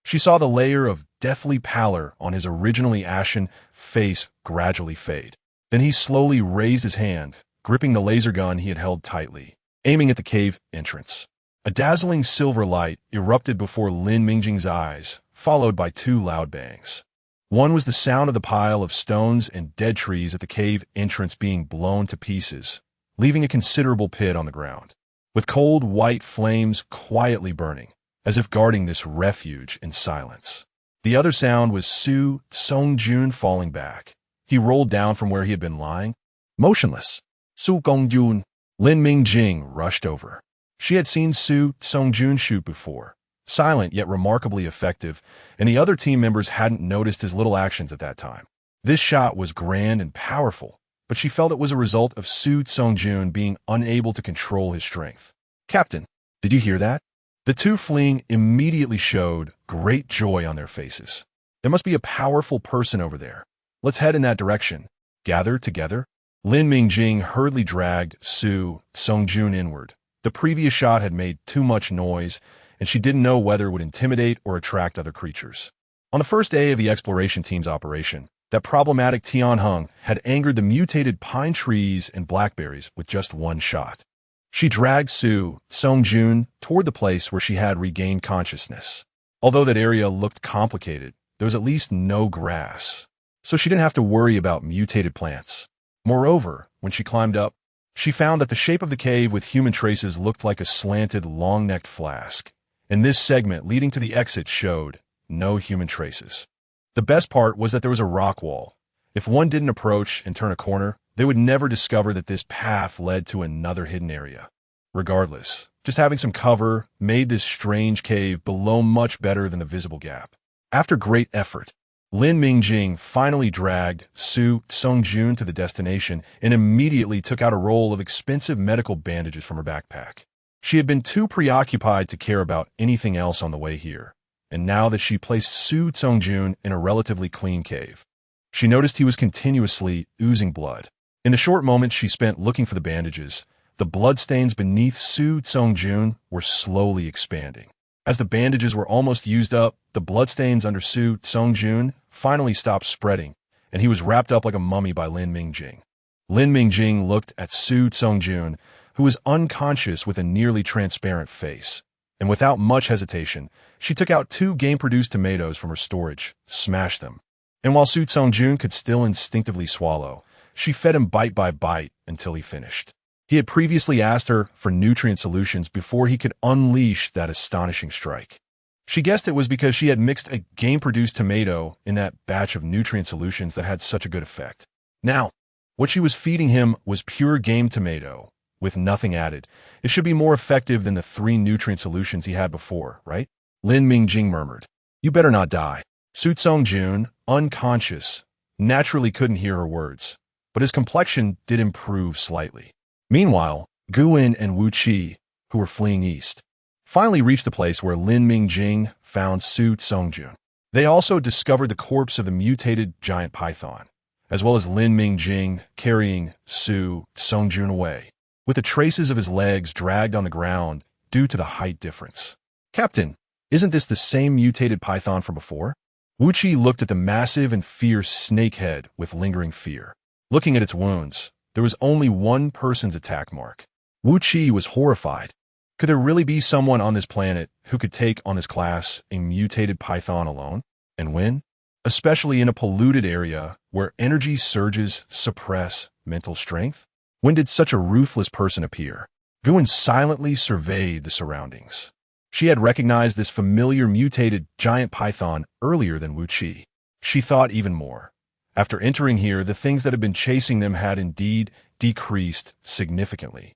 She saw the layer of deathly pallor on his originally ashen face gradually fade. Then he slowly raised his hand, gripping the laser gun he had held tightly, aiming at the cave entrance. A dazzling silver light erupted before Lin Mingjing's eyes, followed by two loud bangs. One was the sound of the pile of stones and dead trees at the cave entrance being blown to pieces, leaving a considerable pit on the ground, with cold white flames quietly burning, as if guarding this refuge in silence. The other sound was Su Songjun falling back. He rolled down from where he had been lying, motionless. "Su Songjun." Lin Mingjing rushed over. She had seen Su Songjun shoot before, silent yet remarkably effective, and the other team members hadn't noticed his little actions at that time. This shot was grand and powerful, but she felt it was a result of Su Songjun being unable to control his strength. "Captain, did you hear that?" The two fleeing immediately showed great joy on their faces. "There must be a powerful person over there. Let's head in that direction." Gathered together, Lin Mingjing hurriedly dragged Su Songjun inward. The previous shot had made too much noise, and she didn't know whether it would intimidate or attract other creatures. On the first day of the exploration team's operation, that problematic Tianheng had angered the mutated pine trees and blackberries with just one shot. She dragged Su Songjun toward the place where she had regained consciousness. Although that area looked complicated, there was at least no grass, so she didn't have to worry about mutated plants. Moreover, when she climbed up, she found that the shape of the cave with human traces looked like a slanted, long-necked flask, and this segment leading to the exit showed no human traces. The best part was that there was a rock wall. If one didn't approach and turn a corner, they would never discover that this path led to another hidden area. Regardless, just having some cover made this strange cave below much better than the visible gap. After great effort, Lin Mingjing finally dragged Su Songjun to the destination and immediately took out a roll of expensive medical bandages from her backpack. She had been too preoccupied to care about anything else on the way here, and now that she placed Su Songjun in a relatively clean cave, she noticed he was continuously oozing blood. In the short moment she spent looking for the bandages, the bloodstains beneath Su Songjun were slowly expanding. As the bandages were almost used up, the bloodstains under Su Songjun finally stopped spreading, and he was wrapped up like a mummy by Lin Mingjing. Lin Mingjing looked at Su Songjun, who was unconscious with a nearly transparent face, and without much hesitation, she took out 2 game-produced tomatoes from her storage, smashed them. And while Su Songjun could still instinctively swallow, she fed him bite by bite until he finished. He had previously asked her for nutrient solutions before he could unleash that astonishing strike. She guessed it was because she had mixed a game-produced tomato in that batch of nutrient solutions that had such a good effect. Now, what she was feeding him was pure game tomato, with nothing added. It should be more effective than the 3 nutrient solutions he had before, right? Lin Mingjing murmured. "You better not die." Su Jun, unconscious, naturally couldn't hear her words, but his complexion did improve slightly. Meanwhile, Guin and Wu Qi, who were fleeing east, finally reached the place where Lin Mingjing found Su Jun. They also discovered the corpse of the mutated giant python, as well as Lin Mingjing carrying Su Jun away, with the traces of his legs dragged on the ground due to the height difference. Captain, isn't this the same mutated python from before? Wu Qi looked at the massive and fierce snake head with lingering fear. Looking at its wounds, there was only one person's attack mark. Wu Qi was horrified. Could there really be someone on this planet who could take on this class a mutated python alone and win? Especially in a polluted area where energy surges suppress mental strength? When did such a ruthless person appear? Guin silently surveyed the surroundings. She had recognized this familiar mutated giant python earlier than Wu Qi. She thought even more. After entering here, the things that had been chasing them had indeed decreased significantly.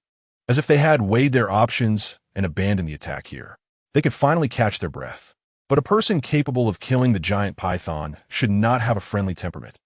As if they had weighed their options and abandoned the attack here. They could finally catch their breath. But a person capable of killing the giant python should not have a friendly temperament.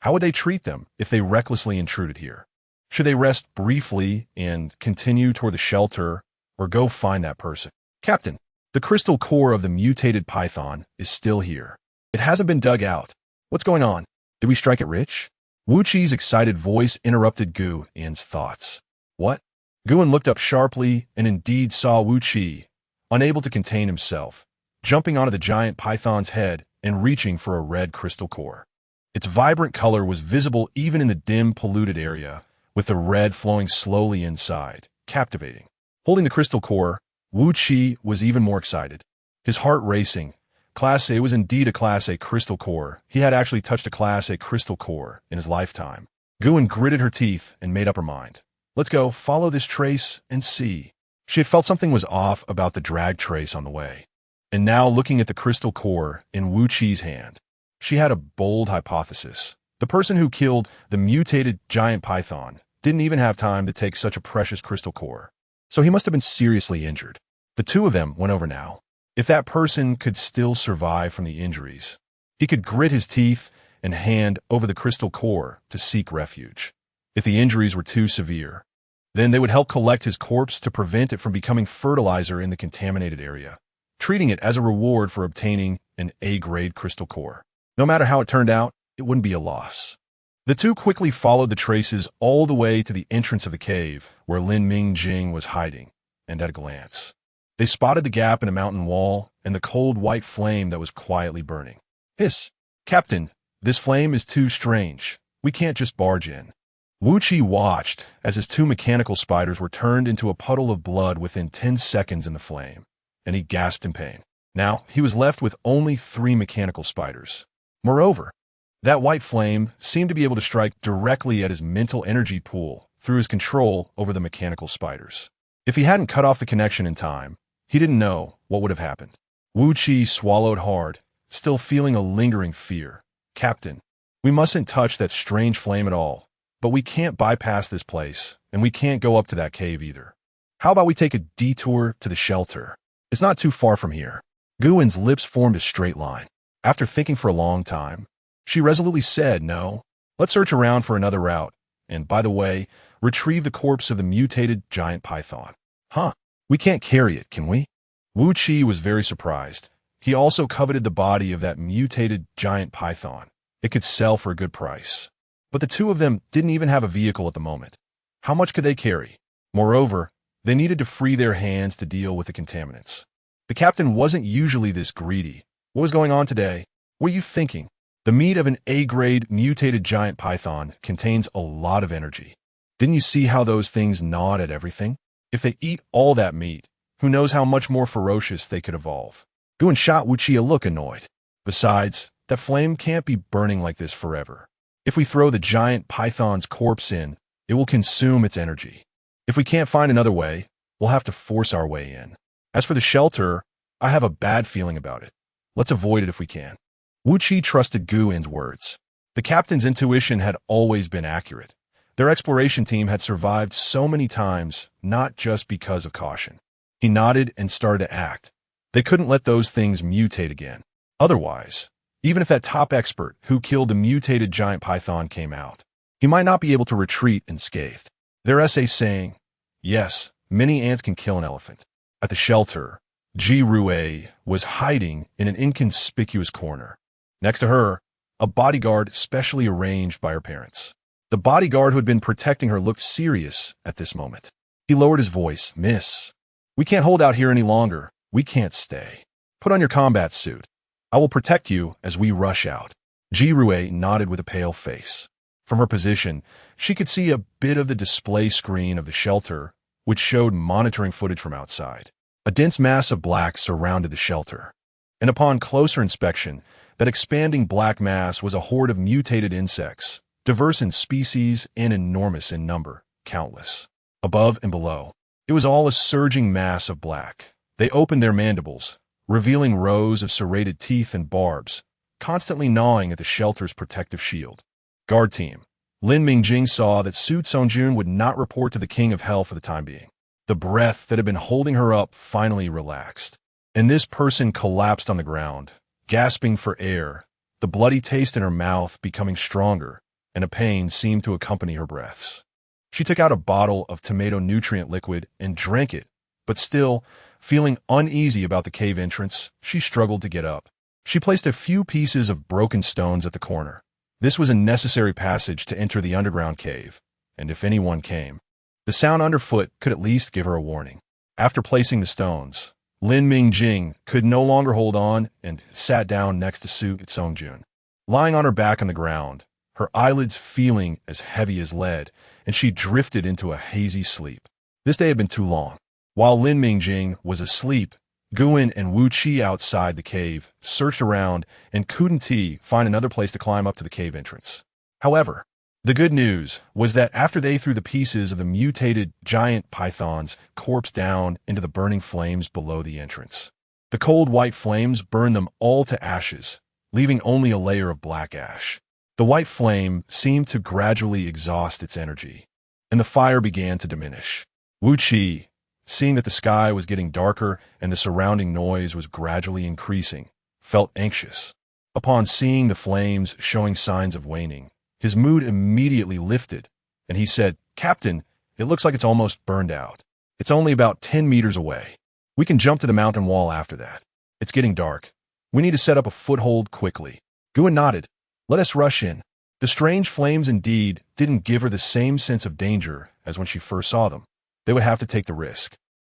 How would they treat them if they recklessly intruded here? Should they rest briefly and continue toward the shelter, or go find that person? Captain, the crystal core of the mutated python is still here. It hasn't been dug out. What's going on? Did we strike it rich? Wu Qi's excited voice interrupted Guin's thoughts. What? Guin looked up sharply and indeed saw Wu Qi, unable to contain himself, jumping onto the giant python's head and reaching for a red crystal core. Its vibrant color was visible even in the dim, polluted area, with the red flowing slowly inside, captivating. Holding the crystal core, Wu Qi was even more excited. His heart racing. Class A was indeed a Class A crystal core. He had actually touched a Class A crystal core in his lifetime. Guin gritted her teeth and made up her mind. Let's go, follow this trace and see. She had felt something was off about the drag trace on the way. And now, looking at the crystal core in Wu Qi's hand, she had a bold hypothesis. The person who killed the mutated giant python didn't even have time to take such a precious crystal core. So he must have been seriously injured. The two of them went over now. If that person could still survive from the injuries, he could grit his teeth and hand over the crystal core to seek refuge. If the injuries were too severe, then they would help collect his corpse to prevent it from becoming fertilizer in the contaminated area, treating it as a reward for obtaining an A-grade crystal core. No matter how it turned out, it wouldn't be a loss. The two quickly followed the traces all the way to the entrance of the cave where Lin Mingjing was hiding, and at a glance, they spotted the gap in a mountain wall and the cold white flame that was quietly burning. Hiss! Captain, this flame is too strange. We can't just barge in. Wu Qi watched as his two mechanical spiders were turned into a puddle of blood within 10 seconds in the flame, and he gasped in pain. Now, he was left with only 3 mechanical spiders. Moreover, that white flame seemed to be able to strike directly at his mental energy pool through his control over the mechanical spiders. If he hadn't cut off the connection in time, he didn't know what would have happened. Wu Qi swallowed hard, still feeling a lingering fear. Captain, we mustn't touch that strange flame at all, but we can't bypass this place, and we can't go up to that cave either. How about we take a detour to the shelter? It's not too far from here. Guin's lips formed a straight line. After thinking for a long time, she resolutely said, no, let's search around for another route, and by the way, retrieve the corpse of the mutated giant python. Huh, we can't carry it, can we? Wu Qi was very surprised. He also coveted the body of that mutated giant python. It could sell for a good price. But the two of them didn't even have a vehicle at the moment. How much could they carry? Moreover, they needed to free their hands to deal with the contaminants. The captain wasn't usually this greedy. What was going on today? What are you thinking? The meat of an A-grade mutated giant python contains a lot of energy. Didn't you see how those things gnawed at everything? If they eat all that meat, who knows how much more ferocious they could evolve. Guin shot Wu Qi a look annoyed. Besides, that flame can't be burning like this forever. If we throw the giant python's corpse in, it will consume its energy. If we can't find another way, we'll have to force our way in. As for the shelter, I have a bad feeling about it. Let's avoid it if we can. Wu Qi trusted Guin's words. The captain's intuition had always been accurate. Their exploration team had survived so many times, not just because of caution. He nodded and started to act. They couldn't let those things mutate again. Otherwise, Even if that top expert who killed the mutated giant python came out, he might not be able to retreat unscathed. Their essay saying, yes, many ants can kill an elephant. At the shelter, Ji Rue was hiding in an inconspicuous corner. Next to her, a bodyguard specially arranged by her parents. The bodyguard who had been protecting her looked serious at this moment. He lowered his voice. Miss, we can't hold out here any longer. We can't stay. Put on your combat suit. I will protect you as we rush out. Ji Rue nodded with a pale face. From her position, she could see a bit of the display screen of the shelter, which showed monitoring footage from outside. A dense mass of black surrounded the shelter, and upon closer inspection, that expanding black mass was a horde of mutated insects, diverse in species and enormous in number, countless. Above and below, it was all a surging mass of black. They opened their mandibles, revealing rows of serrated teeth and barbs, constantly gnawing at the shelter's protective shield. Guard team. Lin Mingjing saw that Su Songjun would not report to the King of Hell for the time being. The breath that had been holding her up finally relaxed, and this person collapsed on the ground, gasping for air, the bloody taste in her mouth becoming stronger, and a pain seemed to accompany her breaths. She took out a bottle of tomato nutrient liquid and drank it, but still, feeling uneasy about the cave entrance, she struggled to get up. She placed a few pieces of broken stones at the corner. This was a necessary passage to enter the underground cave, and if anyone came, the sound underfoot could at least give her a warning. After placing the stones, Lin Mingjing could no longer hold on and sat down next to Su Songjun. Lying on her back on the ground, her eyelids feeling as heavy as lead, and she drifted into a hazy sleep. This day had been too long. While Lin Mingjing was asleep, Yuan and Wu Qi outside the cave searched around and couldn't find another place to climb up to the cave entrance. However, the good news was that after they threw the pieces of the mutated giant python's corpse down into the burning flames below the entrance, the cold white flames burned them all to ashes, leaving only a layer of black ash. The white flame seemed to gradually exhaust its energy, and the fire began to diminish. Wu Qi, seeing that the sky was getting darker and the surrounding noise was gradually increasing, felt anxious. Upon seeing the flames showing signs of waning, his mood immediately lifted, and he said, Captain, it looks like it's almost burned out. It's only about 10 meters away. We can jump to the mountain wall after that. It's getting dark. We need to set up a foothold quickly. Yuan nodded. Let us rush in. The strange flames indeed didn't give her the same sense of danger as when she first saw them. They would have to take the risk.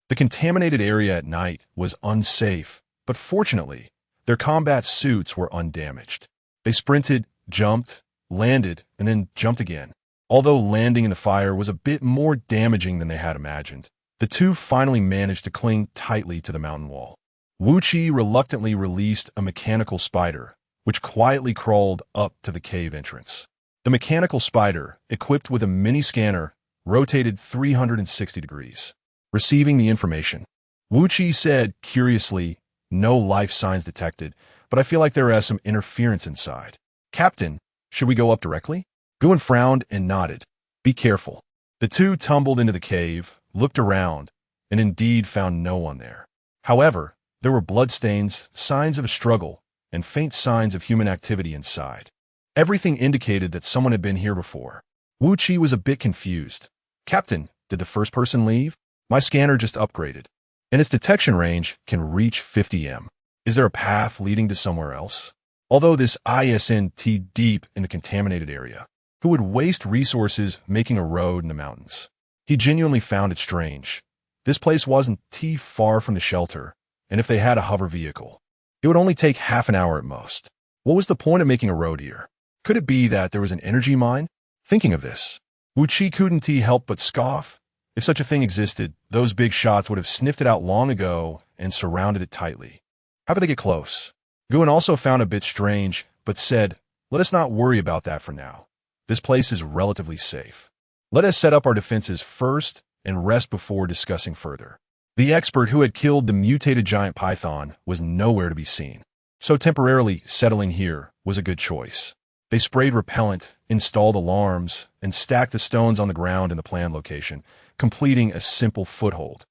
The contaminated area at night was unsafe, but fortunately, their combat suits were undamaged. They sprinted, jumped, landed, and then jumped again. Although landing in the fire was a bit more damaging than they had imagined, the two finally managed to cling tightly to the mountain wall. Wu Qi reluctantly released a mechanical spider, which quietly crawled up to the cave entrance. The mechanical spider, equipped with a mini scanner, rotated 360 degrees. Receiving the information, Wu Qi said curiously, no life signs detected, but I feel like there is some interference inside. Captain, should we go up directly? Yuan frowned and nodded. Be careful. The two tumbled into the cave, looked around, and indeed found no one there. However, there were bloodstains, signs of a struggle, and faint signs of human activity inside. Everything indicated that someone had been here before. Wu Qi was a bit confused. Captain, did the first person leave? My scanner just upgraded, and its detection range can reach 50 m. Is there a path leading to somewhere else? Although this isn't deep in the contaminated area, who would waste resources making a road in the mountains? He genuinely found it strange. This place wasn't too far from the shelter, and if they had a hover vehicle, it would only take half an hour at most. What was the point of making a road here? Could it be that there was an energy mine? Thinking of this, Wu Qi couldn't help but scoff. If such a thing existed, those big shots would have sniffed it out long ago and surrounded it tightly. How could they get close? Yuan also found a bit strange, but said, let us not worry about that for now. This place is relatively safe. Let us set up our defenses first and rest before discussing further. The expert who had killed the mutated giant python was nowhere to be seen, so temporarily settling here was a good choice. They sprayed repellent, installed alarms, and stacked the stones on the ground in the planned location, completing a simple foothold.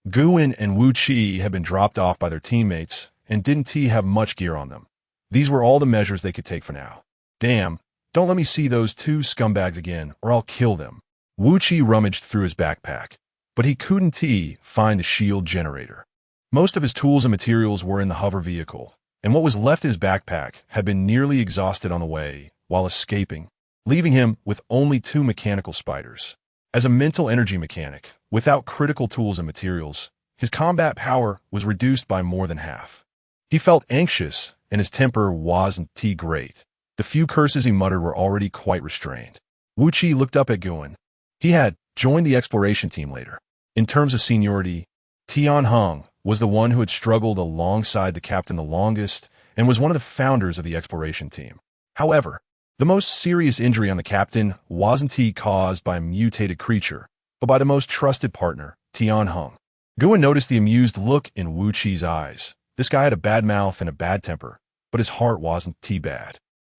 Yuan and Wu Qi had been dropped off by their teammates and didn't have much gear on them. These were all the measures they could take for now. Damn, don't let me see those two scumbags again, or I'll kill them. Wu Qi rummaged through his backpack, but he couldn't find the shield generator. Most of his tools and materials were in the hover vehicle, and what was left in his backpack had been nearly exhausted on the way while escaping, leaving him with only 2 mechanical spiders. As a mental energy mechanic, without critical tools and materials, his combat power was reduced by more than half. He felt anxious, and his temper wasn't great. The few curses he muttered were already quite restrained. Wu Qi looked up at Yuan. He had joined the exploration team later. In terms of seniority, Tian Heng was the one who had struggled alongside the captain the longest and was one of the founders of the exploration team. However, the most serious injury on the captain wasn't caused by a mutated creature, but by the most trusted partner, Tian Heng. Yuan noticed the amused look in Wu Qi's eyes. This guy had a bad mouth and a bad temper, but his heart wasn't bad.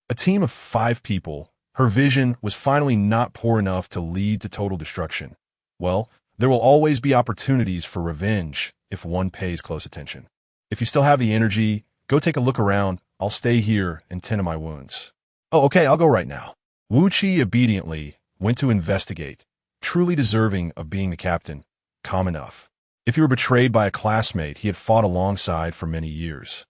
A team of 5 people, her vision was finally not poor enough to lead to total destruction. Well, there will always be opportunities for revenge if one pays close attention. If you still have the energy, go take a look around. I'll stay here and tend to my wounds. Oh, okay, I'll go right now. Wu Qi obediently went to investigate, truly deserving of being the captain. Calm enough. If he were betrayed by a classmate he had fought alongside for many years,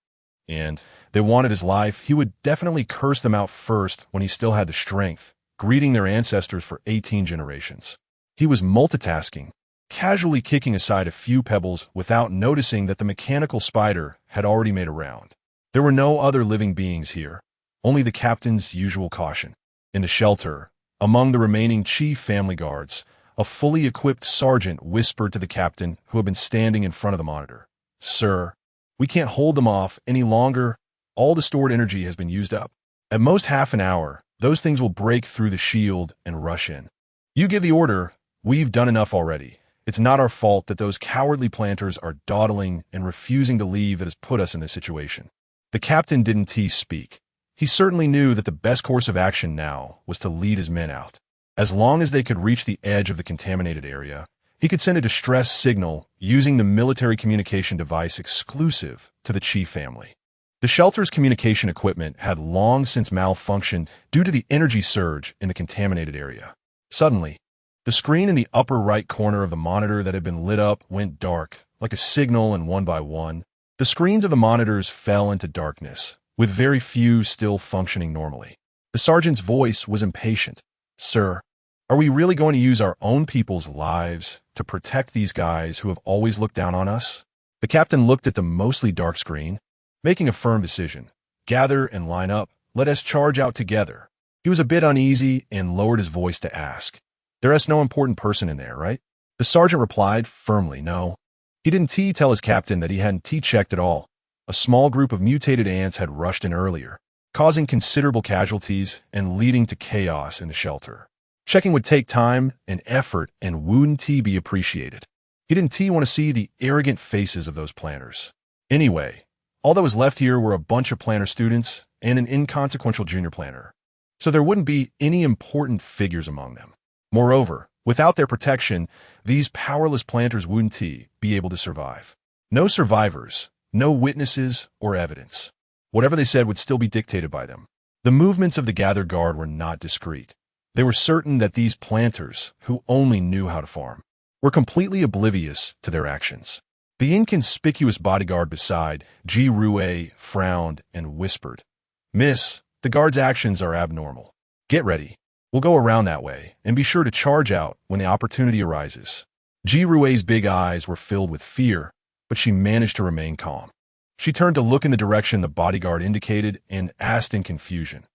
and they wanted his life, he would definitely curse them out first when he still had the strength, greeting their ancestors for 18 generations. He was multitasking, casually kicking aside a few pebbles without noticing that the mechanical spider had already made a round. There were no other living beings here, only the captain's usual caution. In the shelter, among the remaining chief family guards, a fully equipped sergeant whispered to the captain who had been standing in front of the monitor. "Sir, we can't hold them off any longer. All the stored energy has been used up. At most half an hour, those things will break through the shield and rush in. You give the order. We've done enough already. It's not our fault that those cowardly planters are dawdling and refusing to leave that has put us in this situation." The captain didn't speak. He certainly knew that the best course of action now was to lead his men out. As long as they could reach the edge of the contaminated area, he could send a distress signal using the military communication device exclusive to the chief family. The shelter's communication equipment had long since malfunctioned due to the energy surge in the contaminated area. Suddenly, the screen in the upper right corner of the monitor that had been lit up went dark, like a signal, and one by one, the screens of the monitors fell into darkness, with very few still functioning normally. The sergeant's voice was impatient. "Sir, are we really going to use our own people's lives to protect these guys who have always looked down on us?" The captain looked at the mostly dark screen, making a firm decision. "Gather and line up. Let us charge out together." He was a bit uneasy and lowered his voice to ask, "There is no important person in there, right?" The sergeant replied firmly, "No." He didn't tell his captain that he hadn't checked at all. A small group of mutated ants had rushed in earlier, causing considerable casualties and leading to chaos in the shelter. Checking would take time and effort and wouldn't be appreciated. He didn't want to see the arrogant faces of those planners. Anyway, all that was left here were a bunch of planner students and an inconsequential junior planner, so there wouldn't be any important figures among them. Moreover, without their protection, these powerless planters wouldn't be able to survive. No survivors, no witnesses or evidence. Whatever they said would still be dictated by them. The movements of the gathered guard were not discreet. They were certain that these planters, who only knew how to farm, were completely oblivious to their actions. The inconspicuous bodyguard beside Ji Rue frowned and whispered, "Miss, the guard's actions are abnormal. Get ready. We'll go around that way, and be sure to charge out when the opportunity arises." Ji Rue's big eyes were filled with fear, but she managed to remain calm. She turned to look in the direction the bodyguard indicated and asked in confusion,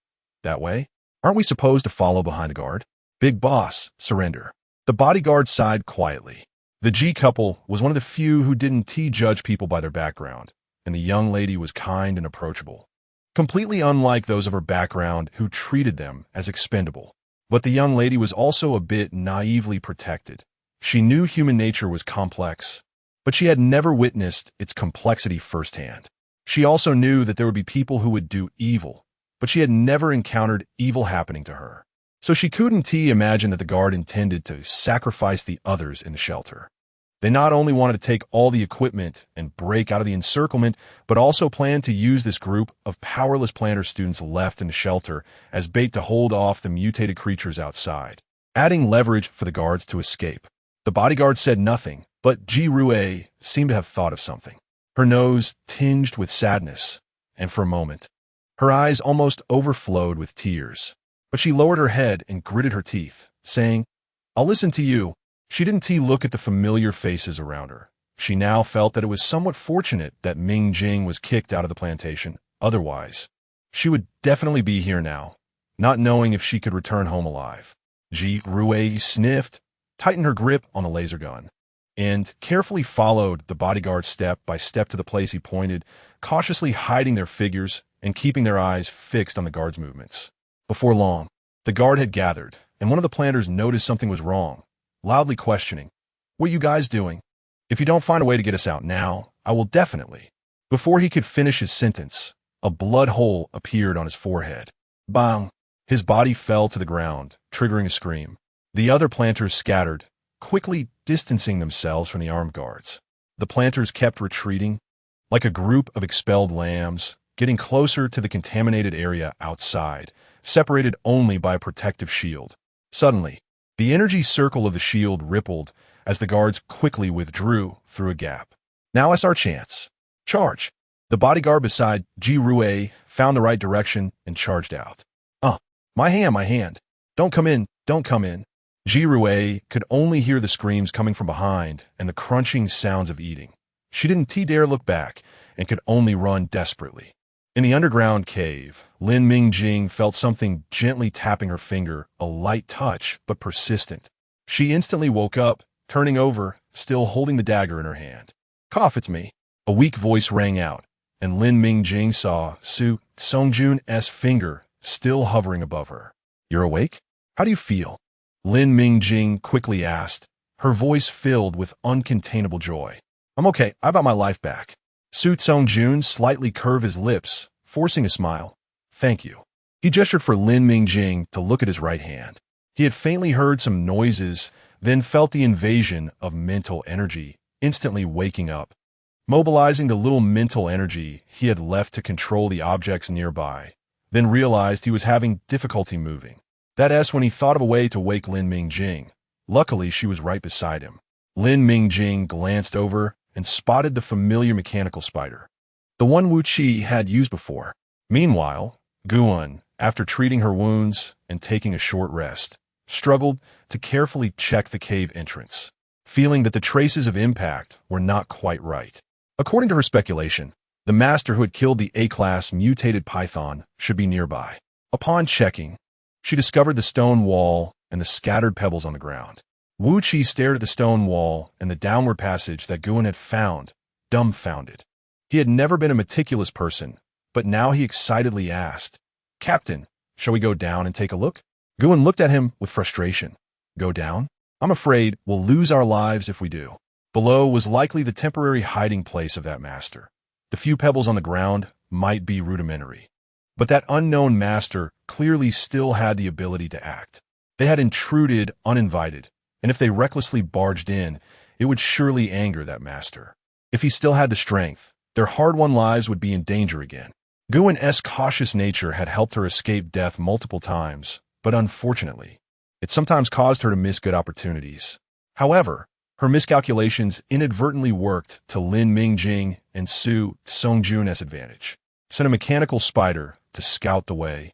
"That way? Aren't we supposed to follow behind the guard?" "Big boss, surrender." The bodyguard sighed quietly. The G couple was one of the few who didn't judge people by their background, and the young lady was kind and approachable, completely unlike those of her background who treated them as expendable. But the young lady was also a bit naively protected. She knew human nature was complex, but she had never witnessed its complexity firsthand. She also knew that there would be people who would do evil, but she had never encountered evil happening to her. So she couldn't imagine that the guard intended to sacrifice the others in the shelter. They not only wanted to take all the equipment and break out of the encirclement, but also planned to use this group of powerless planter students left in the shelter as bait to hold off the mutated creatures outside, adding leverage for the guards to escape. The bodyguard said nothing, but Ji Rue seemed to have thought of something. Her nose tinged with sadness, and for a moment, her eyes almost overflowed with tears. But she lowered her head and gritted her teeth, saying, "I'll listen to you." She didn't look at the familiar faces around her. She now felt that it was somewhat fortunate that Mingjing was kicked out of the plantation. Otherwise, she would definitely be here now, not knowing if she could return home alive. Ji Rue sniffed, tightened her grip on the laser gun, and carefully followed the bodyguard step by step to the place he pointed, cautiously hiding their figures and keeping their eyes fixed on the guard's movements. Before long, the guard had gathered, and one of the planters noticed something was wrong, loudly questioning, "What are you guys doing? If you don't find a way to get us out now, I will definitely." Before he could finish his sentence, a blood hole appeared on his forehead. Bang! His body fell to the ground, triggering a scream. The other planters scattered, quickly distancing themselves from the armed guards. The planters kept retreating, like a group of expelled lambs, getting closer to the contaminated area outside, separated only by a protective shield. Suddenly, the energy circle of the shield rippled as the guards quickly withdrew through a gap. "Now is our chance. Charge!" The bodyguard beside Ji Rue found the right direction and charged out. My hand. Don't come in. Ji Rue could only hear the screams coming from behind and the crunching sounds of eating. She didn't dare look back and could only run desperately. In the underground cave, Lin Mingjing felt something gently tapping her finger, a light touch, but persistent. She instantly woke up, turning over, still holding the dagger in her hand. "Cough, it's me." A weak voice rang out, and Lin Mingjing saw Su Songjun's finger still hovering above her. "You're awake? How do you feel?" Lin Mingjing quickly asked, her voice filled with uncontainable joy. "I'm okay. I got my life back." Su Songjun slightly curved his lips, forcing a smile. "Thank you." He gestured for Lin Mingjing to look at his right hand. He had faintly heard some noises, then felt the invasion of mental energy, instantly waking up. Mobilizing the little mental energy he had left to control the objects nearby, then realized he was having difficulty moving. That's when he thought of a way to wake Lin Mingjing. Luckily, she was right beside him. Lin Mingjing glanced over and spotted the familiar mechanical spider, the one Wu Qi had used before. Meanwhile, Yuan, after treating her wounds and taking a short rest, struggled to carefully check the cave entrance, feeling that the traces of impact were not quite right. According to her speculation, the master who had killed the A-class mutated python should be nearby. Upon checking, she discovered the stone wall and the scattered pebbles on the ground. Wu Qi stared at the stone wall and the downward passage that Yuan had found, dumbfounded. He had never been a meticulous person, but now he excitedly asked, "Captain, shall we go down and take a look?" Yuan looked at him with frustration. "Go down? I'm afraid we'll lose our lives if we do." Below was likely the temporary hiding place of that master. The few pebbles on the ground might be rudimentary, but that unknown master clearly still had the ability to act. They had intruded uninvited, and if they recklessly barged in, it would surely anger that master. If he still had the strength, their hard-won lives would be in danger again. Yuan's cautious nature had helped her escape death multiple times, but unfortunately, it sometimes caused her to miss good opportunities. However, her miscalculations inadvertently worked to Lin Mingjing and Su Songjun's advantage. Sent a mechanical spider to scout the way.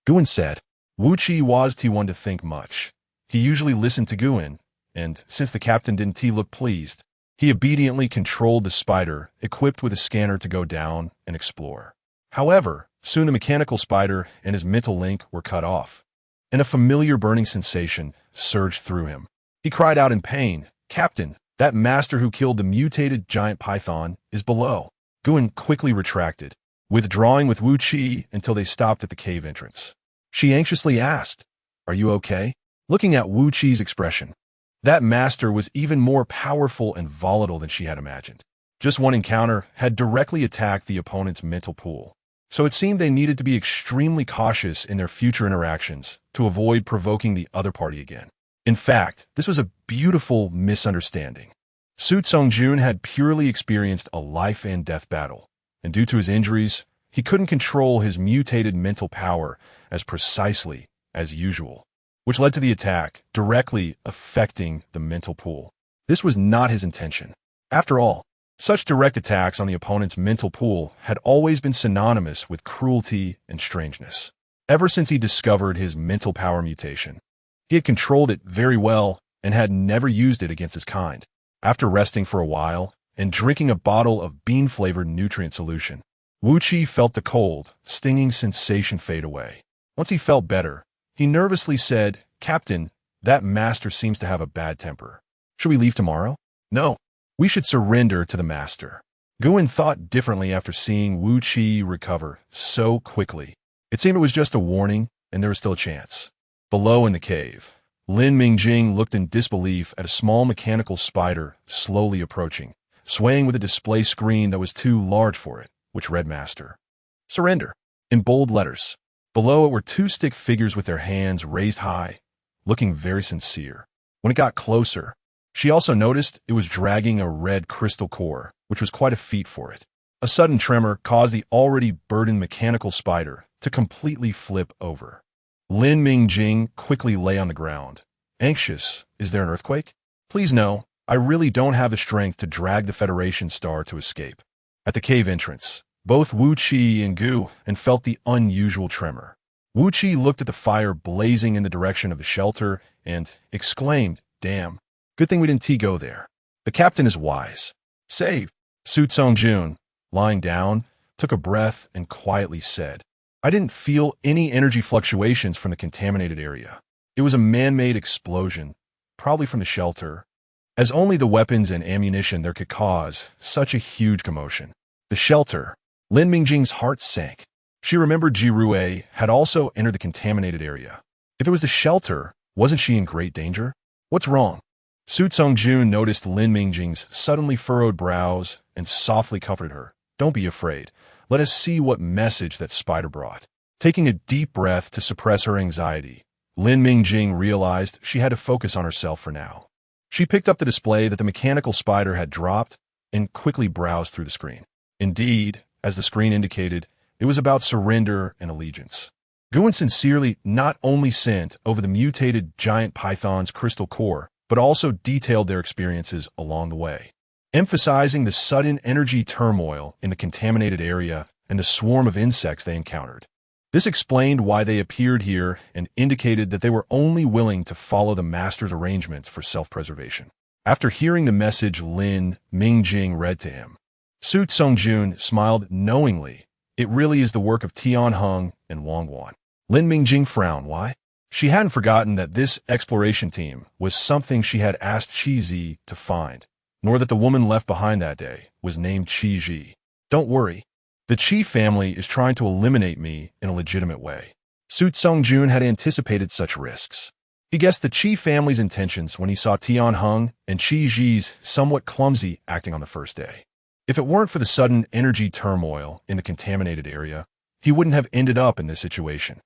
Yuan said, Wu Qi wasn't one to think much. He usually listened to Yuan, and since the captain didn't look pleased, he obediently controlled the spider, equipped with a scanner to go down and explore. However, soon the mechanical spider and his mental link were cut off, and a familiar burning sensation surged through him. He cried out in pain, "Captain, that master who killed the mutated giant python is below." Yuan quickly retracted, withdrawing with Wu Qi until they stopped at the cave entrance. She anxiously asked, "Are you okay?" Looking at Wu Qi's expression, that master was even more powerful and volatile than she had imagined. Just one encounter had directly attacked the opponent's mental pool, so it seemed they needed to be extremely cautious in their future interactions to avoid provoking the other party again. In fact, this was a beautiful misunderstanding. Su Songjun had purely experienced a life-and-death battle, and due to his injuries, he couldn't control his mutated mental power as precisely as usual, which led to the attack, directly affecting the mental pool. This was not his intention. After all, such direct attacks on the opponent's mental pool had always been synonymous with cruelty and strangeness. Ever since he discovered his mental power mutation, he had controlled it very well and had never used it against his kind. After resting for a while and drinking a bottle of bean-flavored nutrient solution, Wu Qi felt the cold, stinging sensation fade away. Once he felt better, he nervously said, "Captain, that master seems to have a bad temper. Should we leave tomorrow?" "No. We should surrender to the master." Yuan thought differently after seeing Wu Qi recover so quickly. It seemed it was just a warning, and there was still a chance. Below in the cave, Lin Mingjing looked in disbelief at a small mechanical spider slowly approaching, swaying with a display screen that was too large for it, which read Master. "Surrender," in bold letters. Below it were two stick figures with their hands raised high, looking very sincere. When it got closer, she also noticed it was dragging a red crystal core, which was quite a feat for it. A sudden tremor caused the already burdened mechanical spider to completely flip over. Lin Mingjing quickly lay on the ground. "Anxious, is there an earthquake?" "Please no, I really don't have the strength to drag the Federation star to escape." At the cave entrance, both Wu Qi and Gu and felt the unusual tremor. Wu Qi looked at the fire blazing in the direction of the shelter and exclaimed, "Damn, good thing we didn't go there. The captain is wise." "Save." Su Songjun, lying down, took a breath and quietly said, "I didn't feel any energy fluctuations from the contaminated area. It was a man-made explosion, probably from the shelter, as only the weapons and ammunition there could cause such a huge commotion." The shelter. Lin Mingjing's heart sank. She remembered Jirue had also entered the contaminated area. If it was the shelter, wasn't she in great danger? "What's wrong?" Su Songjun noticed Lin Mingjing's suddenly furrowed brows and softly comforted her. "Don't be afraid. Let us see what message that spider brought." Taking a deep breath to suppress her anxiety, Lin Mingjing realized she had to focus on herself for now. She picked up the display that the mechanical spider had dropped and quickly browsed through the screen. Indeed, as the screen indicated, it was about surrender and allegiance. Yuan sincerely not only sent over the mutated giant python's crystal core, but also detailed their experiences along the way, emphasizing the sudden energy turmoil in the contaminated area and the swarm of insects they encountered. This explained why they appeared here and indicated that they were only willing to follow the master's arrangements for self-preservation. After hearing the message Lin Mingjing read to him, Su Songjun smiled knowingly. It really is the work of Tian Heng and Wang Guan. Lin Mingjing frowned. Why? She hadn't forgotten that this exploration team was something she had asked Qi Zi to find, nor that the woman left behind that day was named Qi Ji. "Don't worry. The Qi family is trying to eliminate me in a legitimate way." Su Songjun had anticipated such risks. He guessed the Qi family's intentions when he saw Tian Heng and Qi Ji's somewhat clumsy acting on the first day. If it weren't for the sudden energy turmoil in the contaminated area, he wouldn't have ended up in this situation.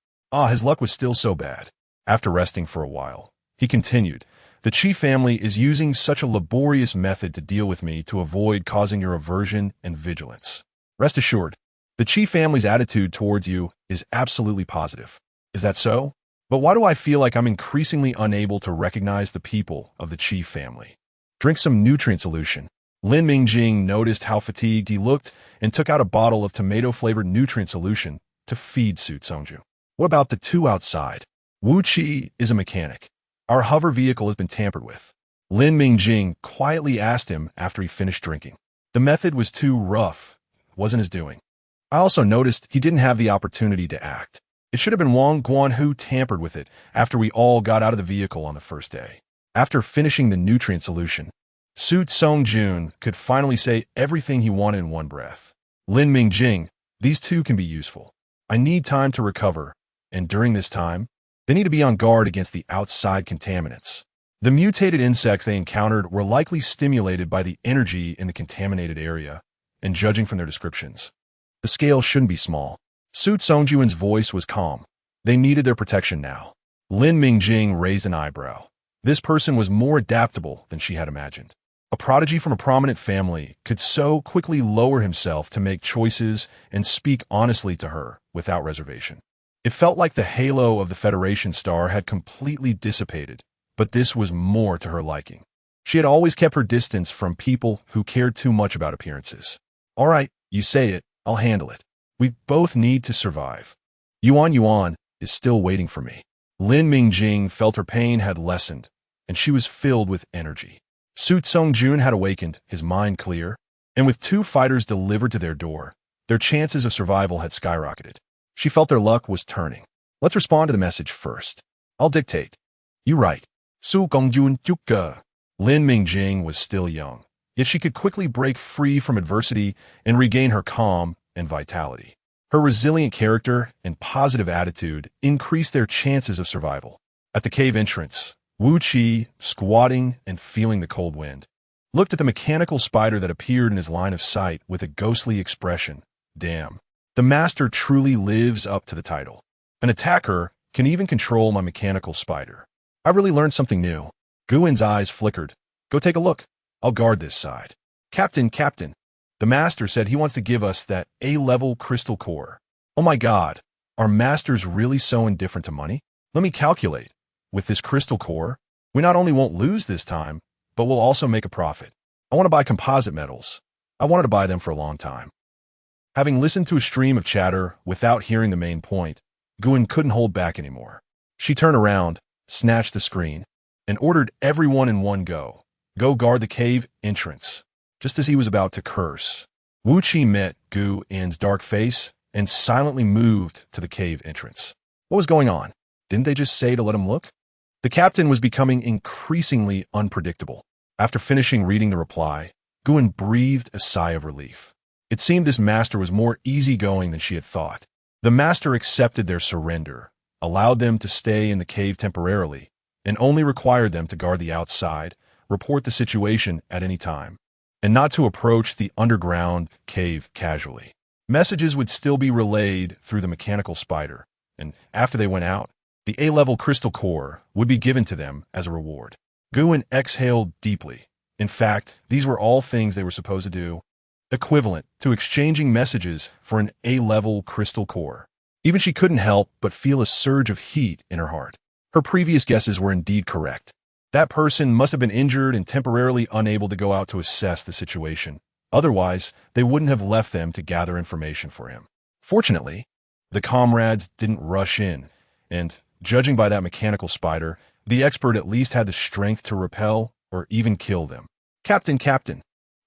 His luck was still so bad. After resting for a while, he continued, "The Qi family is using such a laborious method to deal with me to avoid causing your aversion and vigilance. Rest assured, the Qi family's attitude towards you is absolutely positive." "Is that so? But why do I feel like I'm increasingly unable to recognize the people of the Qi family?" "Drink some nutrient solution." Lin Mingjing noticed how fatigued he looked and took out a bottle of tomato-flavored nutrient solution to feed Su Songjun. "What about the two outside?" "Wu Qi is a mechanic. Our hover vehicle has been tampered with," Lin Mingjing quietly asked him after he finished drinking. "The method was too rough. It wasn't his doing. I also noticed he didn't have the opportunity to act. It should have been Wang Guan who tampered with it after we all got out of the vehicle on the first day." After finishing the nutrient solution, Su Songjun could finally say everything he wanted in one breath. "Lin Mingjing, these two can be useful. I need time to recover, and during this time, they need to be on guard against the outside contaminants." The mutated insects they encountered were likely stimulated by the energy in the contaminated area, and judging from their descriptions, the scale shouldn't be small. Su Songjun's voice was calm. They needed their protection now. Lin Mingjing raised an eyebrow. This person was more adaptable than she had imagined. A prodigy from a prominent family could so quickly lower himself to make choices and speak honestly to her without reservation. It felt like the halo of the Federation star had completely dissipated, but this was more to her liking. She had always kept her distance from people who cared too much about appearances. All right, you say it, I'll handle it. We both need to survive. Yuan is still waiting for me. Lin Mingjing felt her pain had lessened, and she was filled with energy. Su Tsongjun had awakened, his mind clear, and with 2 fighters delivered to their door, their chances of survival had skyrocketed. She felt their luck was turning. Let's respond to the message first. I'll dictate. You write. Su Gongjun Yukge. Lin Mingjing was still young, yet she could quickly break free from adversity and regain her calm and vitality. Her resilient character and positive attitude increased their chances of survival. At the cave entrance, Wu Qi, squatting and feeling the cold wind, looked at the mechanical spider that appeared in his line of sight with a ghostly expression. Damn, the master truly lives up to the title. An attacker can even control my mechanical spider. I really learned something new. Guin's eyes flickered. Go take a look. I'll guard this side. Captain, the master said he wants to give us that A-level crystal core. Oh my god, are masters really so indifferent to money? Let me calculate. With this crystal core, we not only won't lose this time, but we'll also make a profit. I want to buy composite metals. I wanted to buy them for a long time. Having listened to a stream of chatter without hearing the main point, Guin couldn't hold back anymore. She turned around, snatched the screen, and ordered everyone in one go. Go guard the cave entrance. Just as he was about to curse, Wu Qi met Guin's dark face and silently moved to the cave entrance. What was going on? Didn't they just say to let him look? The captain was becoming increasingly unpredictable. After finishing reading the reply, Guin breathed a sigh of relief. It seemed this master was more easygoing than she had thought. The master accepted their surrender, allowed them to stay in the cave temporarily, and only required them to guard the outside, report the situation at any time, and not to approach the underground cave casually. Messages would still be relayed through the mechanical spider, and after they went out, the A-level crystal core would be given to them as a reward. Guin exhaled deeply. In fact, these were all things they were supposed to do, equivalent to exchanging messages for an A-level crystal core. Even she couldn't help but feel a surge of heat in her heart. Her previous guesses were indeed correct. That person must have been injured and temporarily unable to go out to assess the situation. Otherwise, they wouldn't have left them to gather information for him. Fortunately, the comrades didn't rush in, and judging by that mechanical spider, the expert at least had the strength to repel or even kill them. Captain,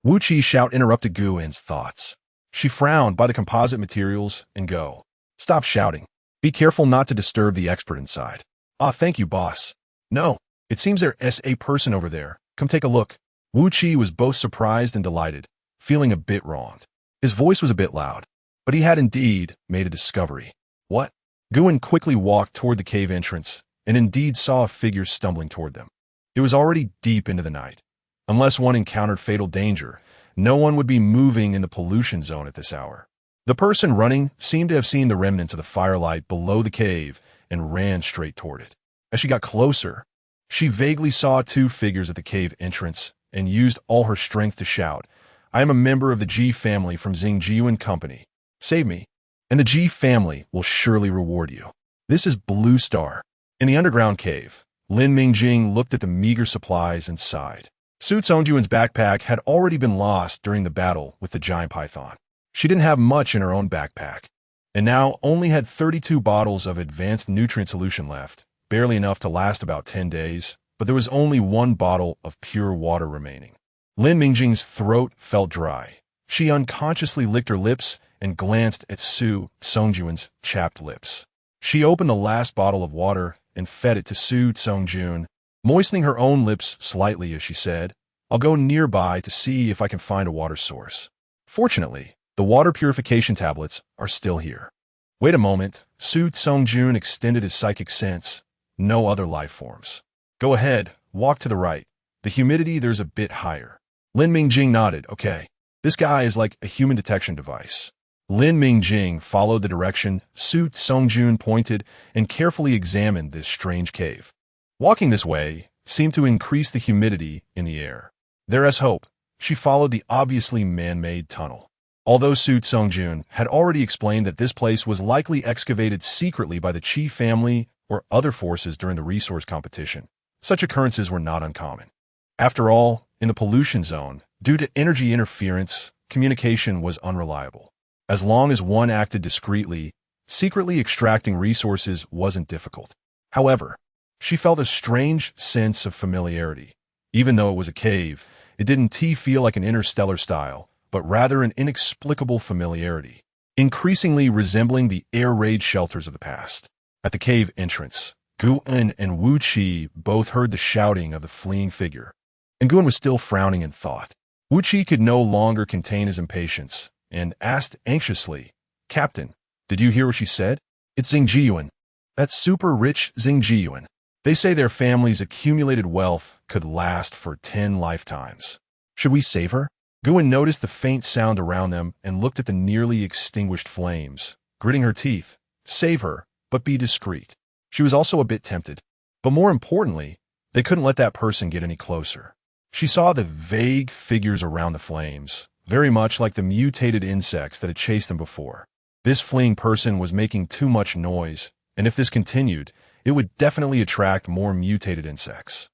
Wu Qi's shout interrupted Guin's thoughts. She frowned by the composite materials and go. Stop shouting. Be careful not to disturb the expert inside. Ah, thank you, boss. No, it seems there's a person over there. Come take a look. Wu Qi was both surprised and delighted, feeling a bit wronged. His voice was a bit loud, but he had indeed made a discovery. What? Guin quickly walked toward the cave entrance and indeed saw a figure stumbling toward them. It was already deep into the night. Unless one encountered fatal danger, no one would be moving in the pollution zone at this hour. The person running seemed to have seen the remnants of the firelight below the cave and ran straight toward it. As she got closer, she vaguely saw 2 figures at the cave entrance and used all her strength to shout, I am a member of the G family from Xingjiu Company. Save me, and the G family will surely reward you. This is Blue Star. In the underground cave, Lin Mingjing looked at the meager supplies and sighed. Su Tsongjun's backpack had already been lost during the battle with the giant python. She didn't have much in her own backpack, and now only had 32 bottles of advanced nutrient solution left, barely enough to last about 10 days, but there was only 1 bottle of pure water remaining. Lin Mingjing's throat felt dry. She unconsciously licked her lips and glanced at Su Tsongjun's chapped lips. She opened the last bottle of water and fed it to Su Tsongjun, moistening her own lips slightly as she said, I'll go nearby to see if I can find a water source. Fortunately, the water purification tablets are still here. Wait a moment, Su Tsongjun extended his psychic sense. No other life forms. Go ahead, walk to the right. The humidity there's a bit higher. Lin Mingjing nodded. Okay, this guy is like a human detection device. Lin Mingjing followed the direction Su Tsongjun pointed and carefully examined this strange cave. Walking this way seemed to increase the humidity in the air. There as hope, she followed the obviously man-made tunnel. Although Su Tsung-jun had already explained that this place was likely excavated secretly by the Chi family or other forces during the resource competition, such occurrences were not uncommon. After all, in the pollution zone, due to energy interference, communication was unreliable. As long as one acted discreetly, secretly extracting resources wasn't difficult. However, she felt a strange sense of familiarity. Even though it was a cave, it didn't feel like an interstellar style, but rather an inexplicable familiarity, increasingly resembling the air raid shelters of the past. At the cave entrance, Yuan and Wu Qi both heard the shouting of the fleeing figure, and Yuan was still frowning in thought. Wu Qi could no longer contain his impatience, and asked anxiously, "Captain, did you hear what she said? It's Xingjiyuan. That super-rich Xingjiyuan. They say their family's accumulated wealth could last for 10 lifetimes. Should we save her?" Yuan noticed the faint sound around them and looked at the nearly extinguished flames, gritting her teeth. Save her, but be discreet. She was also a bit tempted. But more importantly, they couldn't let that person get any closer. She saw the vague figures around the flames, very much like the mutated insects that had chased them before. This fleeing person was making too much noise, and if this continued, it would definitely attract more mutated insects.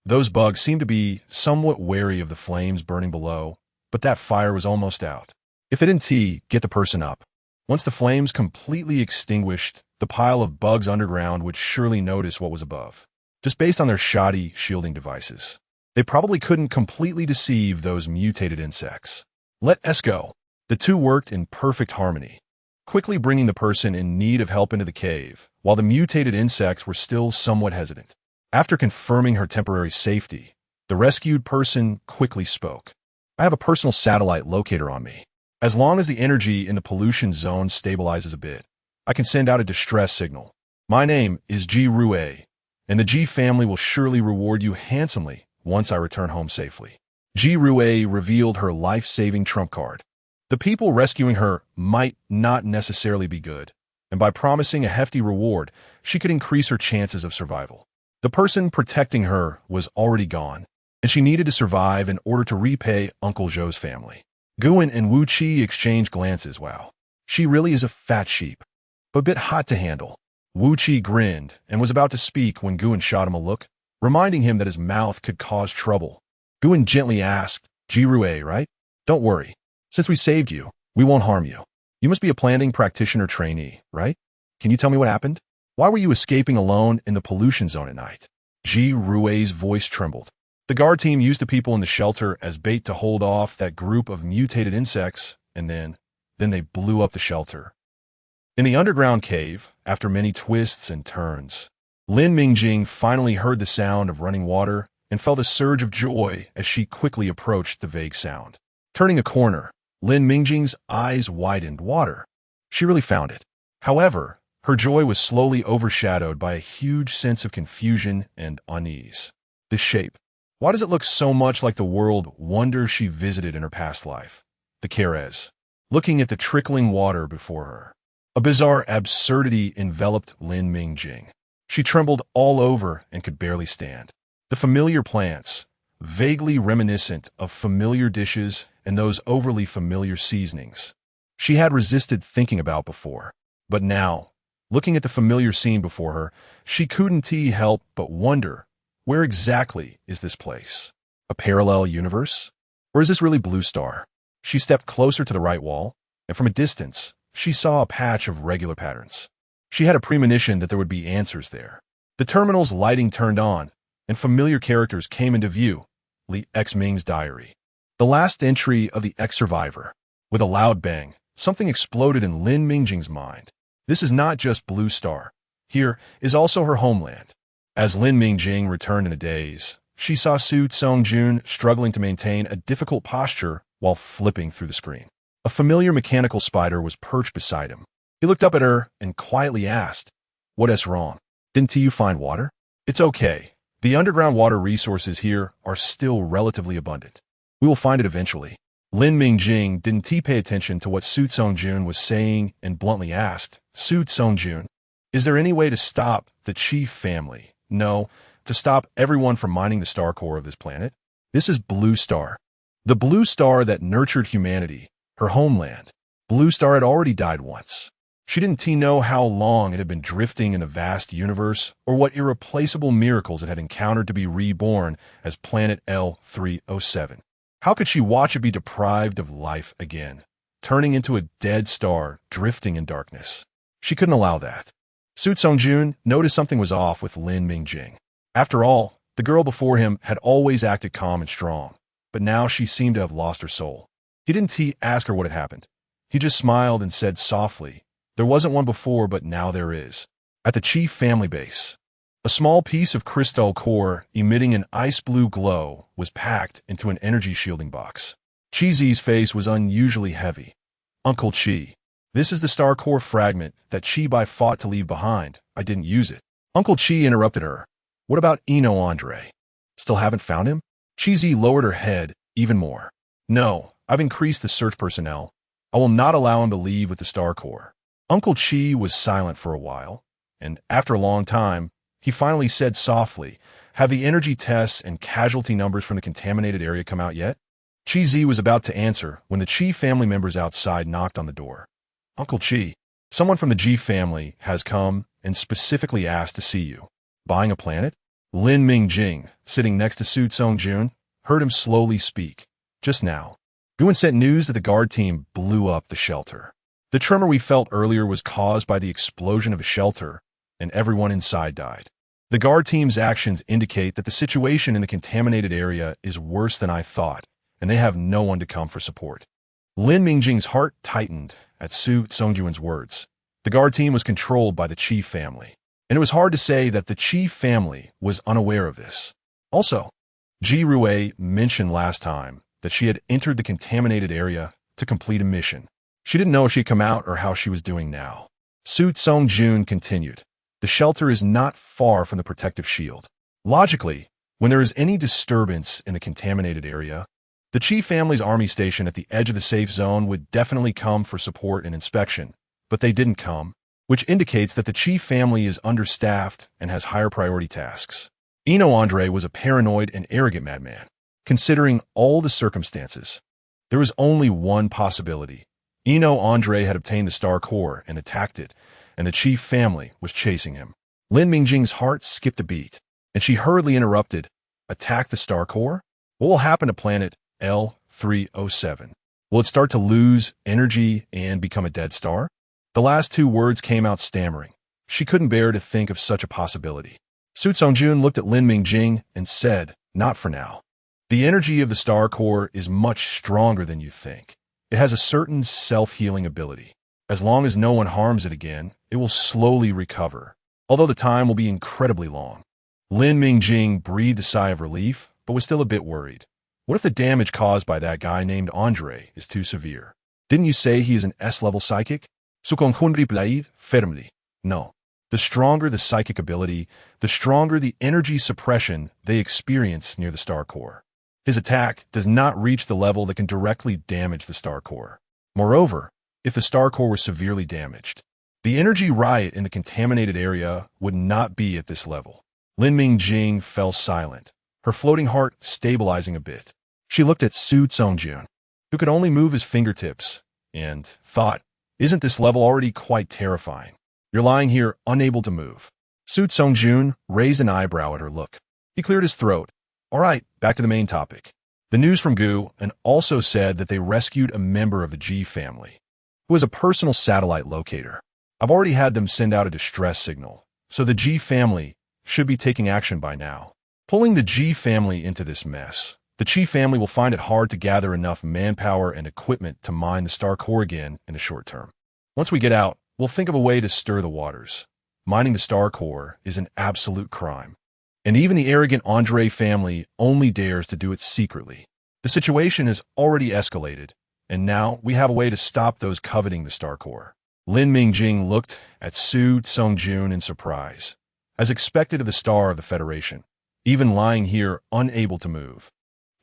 Those bugs seemed to be somewhat wary of the flames burning below, but that fire was almost out. If they didn't get the person up, once the flames completely extinguished, the pile of bugs underground would surely notice what was above, just based on their shoddy shielding devices. They probably couldn't completely deceive those mutated insects. Let us go. The two worked in perfect harmony, quickly bringing the person in need of help into the cave, while the mutated insects were still somewhat hesitant. After confirming her temporary safety, the rescued person quickly spoke. "I have a personal satellite locator on me. As long as the energy in the pollution zone stabilizes a bit, I can send out a distress signal. My name is Ji Rue, and the Ji family will surely reward you handsomely once I return home safely." Ji Rue revealed her life-saving trump card. The people rescuing her might not necessarily be good, and by promising a hefty reward, she could increase her chances of survival. The person protecting her was already gone, and she needed to survive in order to repay Uncle Zhou's family. Yuan and Wu Qi exchanged glances. Wow, she really is a fat sheep, but a bit hot to handle. Wu Qi grinned and was about to speak when Yuan shot him a look, reminding him that his mouth could cause trouble. Yuan gently asked, "Ji Rue, right? Don't worry. Since we saved you, we won't harm you. You must be a planning practitioner trainee, right? Can you tell me what happened? Why were you escaping alone in the pollution zone at night?" Ji Rue's voice trembled. The guard team used the people in the shelter as bait to hold off that group of mutated insects, and then they blew up the shelter. In the underground cave, after many twists and turns, Lin Mingjing finally heard the sound of running water and felt a surge of joy as she quickly approached the vague sound. Turning a corner, Lin Mingjing's eyes widened. Water. She really found it. However, her joy was slowly overshadowed by a huge sense of confusion and unease. This shape. Why does it look so much like the world wonder she visited in her past life? The Kerez, looking at the trickling water before her. A bizarre absurdity enveloped Lin Mingjing. She trembled all over and could barely stand. The familiar plants, vaguely reminiscent of familiar dishes and those overly familiar seasonings she had resisted thinking about before. But now, looking at the familiar scene before her, she couldn't help but wonder, where exactly is this place? A parallel universe? Or is this really Blue Star? She stepped closer to the right wall, and from a distance, she saw a patch of regular patterns. She had a premonition that there would be answers there. The terminal's lighting turned on, and familiar characters came into view. Li Xming's diary. The last entry of the ex-survivor. With a loud bang, something exploded in Lin Mingjing's mind. This is not just Blue Star. Here is also her homeland. As Lin Mingjing returned in a daze, she saw Su Tsung-jun struggling to maintain a difficult posture while flipping through the screen. A familiar mechanical spider was perched beside him. He looked up at her and quietly asked, "What is wrong? Didn't you find water?" "It's okay. The underground water resources here are still relatively abundant. We will find it eventually." Lin Mingjing didn't pay attention to what Su Tsung-jun was saying and bluntly asked, "Su Tsung-jun, is there any way to stop the chief family? No, to stop everyone from mining the star core of this planet? This is Blue Star. The blue star that nurtured humanity, her homeland. Blue Star had already died once. She didn't know how long it had been drifting in the vast universe, or what irreplaceable miracles it had encountered to be reborn as planet L307. How could she watch it be deprived of life again, turning into a dead star, drifting in darkness? She couldn't allow that. Su Songjun noticed something was off with Lin Mingjing. After all, the girl before him had always acted calm and strong, but now she seemed to have lost her soul. He didn't ask her what had happened. He just smiled and said softly, "There wasn't one before, but now there is." At the chief family base, a small piece of crystal core emitting an ice blue glow was packed into an energy shielding box. Chi Zi's face was unusually heavy. "Uncle Chi, this is the star core fragment that Chi Bai fought to leave behind. I didn't use it." Uncle Chi interrupted her. "What about Eno Andre? Still haven't found him?" Chi Zi lowered her head even more. "No, I've increased the search personnel. I will not allow him to leave with the star core." Uncle Chi was silent for a while, and after a long time, he finally said softly, "Have the energy tests and casualty numbers from the contaminated area come out yet?" Chi Zi was about to answer when the Chi family members outside knocked on the door. "Uncle Chi, someone from the Ji family has come and specifically asked to see you." "Buying a planet?" Lin Mingjing, sitting next to Su Songjun, heard him slowly speak. "Just now, Yuan sent news that the guard team blew up the shelter. The tremor we felt earlier was caused by the explosion of a shelter, and everyone inside died. The guard team's actions indicate that the situation in the contaminated area is worse than I thought, and they have no one to come for support." Lin Mingjing's heart tightened at Su Songjun's words. The guard team was controlled by the Chi family, and it was hard to say that the Chi family was unaware of this. Also, Ji Rue mentioned last time that she had entered the contaminated area to complete a mission. She didn't know if she had come out or how she was doing now. Su Songjun continued, "The shelter is not far from the protective shield. Logically, when there is any disturbance in the contaminated area, the Chi family's army station at the edge of the safe zone would definitely come for support and inspection, but they didn't come, which indicates that the Chi family is understaffed and has higher priority tasks." Eno Andre was a paranoid and arrogant madman. Considering all the circumstances, there was only one possibility. Eno Andre had obtained the star core and attacked it, and the Chi family was chasing him. Lin Mingjing's heart skipped a beat, and she hurriedly interrupted, "Attack the star core? What will happen to planet L307? Will it start to lose energy and become a dead star?" The last two words came out stammering. She couldn't bear to think of such a possibility. Su Songjun looked at Lin Mingjing and said, "Not for now. The energy of the star core is much stronger than you think. It has a certain self-healing ability. As long as no one harms it again, it will slowly recover, although the time will be incredibly long." Lin Mingjing breathed a sigh of relief, but was still a bit worried. What if the damage caused by that guy named Andre is too severe? Didn't you say he is an S-level psychic? Firmly. No. The stronger the psychic ability, the stronger the energy suppression they experience near the star core. His attack does not reach the level that can directly damage the star core. Moreover, if the star core were severely damaged, the energy riot in the contaminated area would not be at this level. Lin Mingjing fell silent, her floating heart stabilizing a bit. She looked at Su Songjun, who could only move his fingertips, and thought, "Isn't this level already quite terrifying? You're lying here unable to move." Su Songjun raised an eyebrow at her look. He cleared his throat. "All right, back to the main topic. The news from Gu and also said that they rescued a member of the Ji family, who is a personal satellite locator. I've already had them send out a distress signal, so the Ji family should be taking action by now. Pulling the Ji family into this mess, the Chi family will find it hard to gather enough manpower and equipment to mine the star core again in the short term. Once we get out, we'll think of a way to stir the waters. Mining the star core is an absolute crime, and even the arrogant Andre family only dares to do it secretly. The situation has already escalated, and now we have a way to stop those coveting the star core." Lin Mingjing looked at Su Songjun in surprise, as expected of the star of the Federation, even lying here unable to move.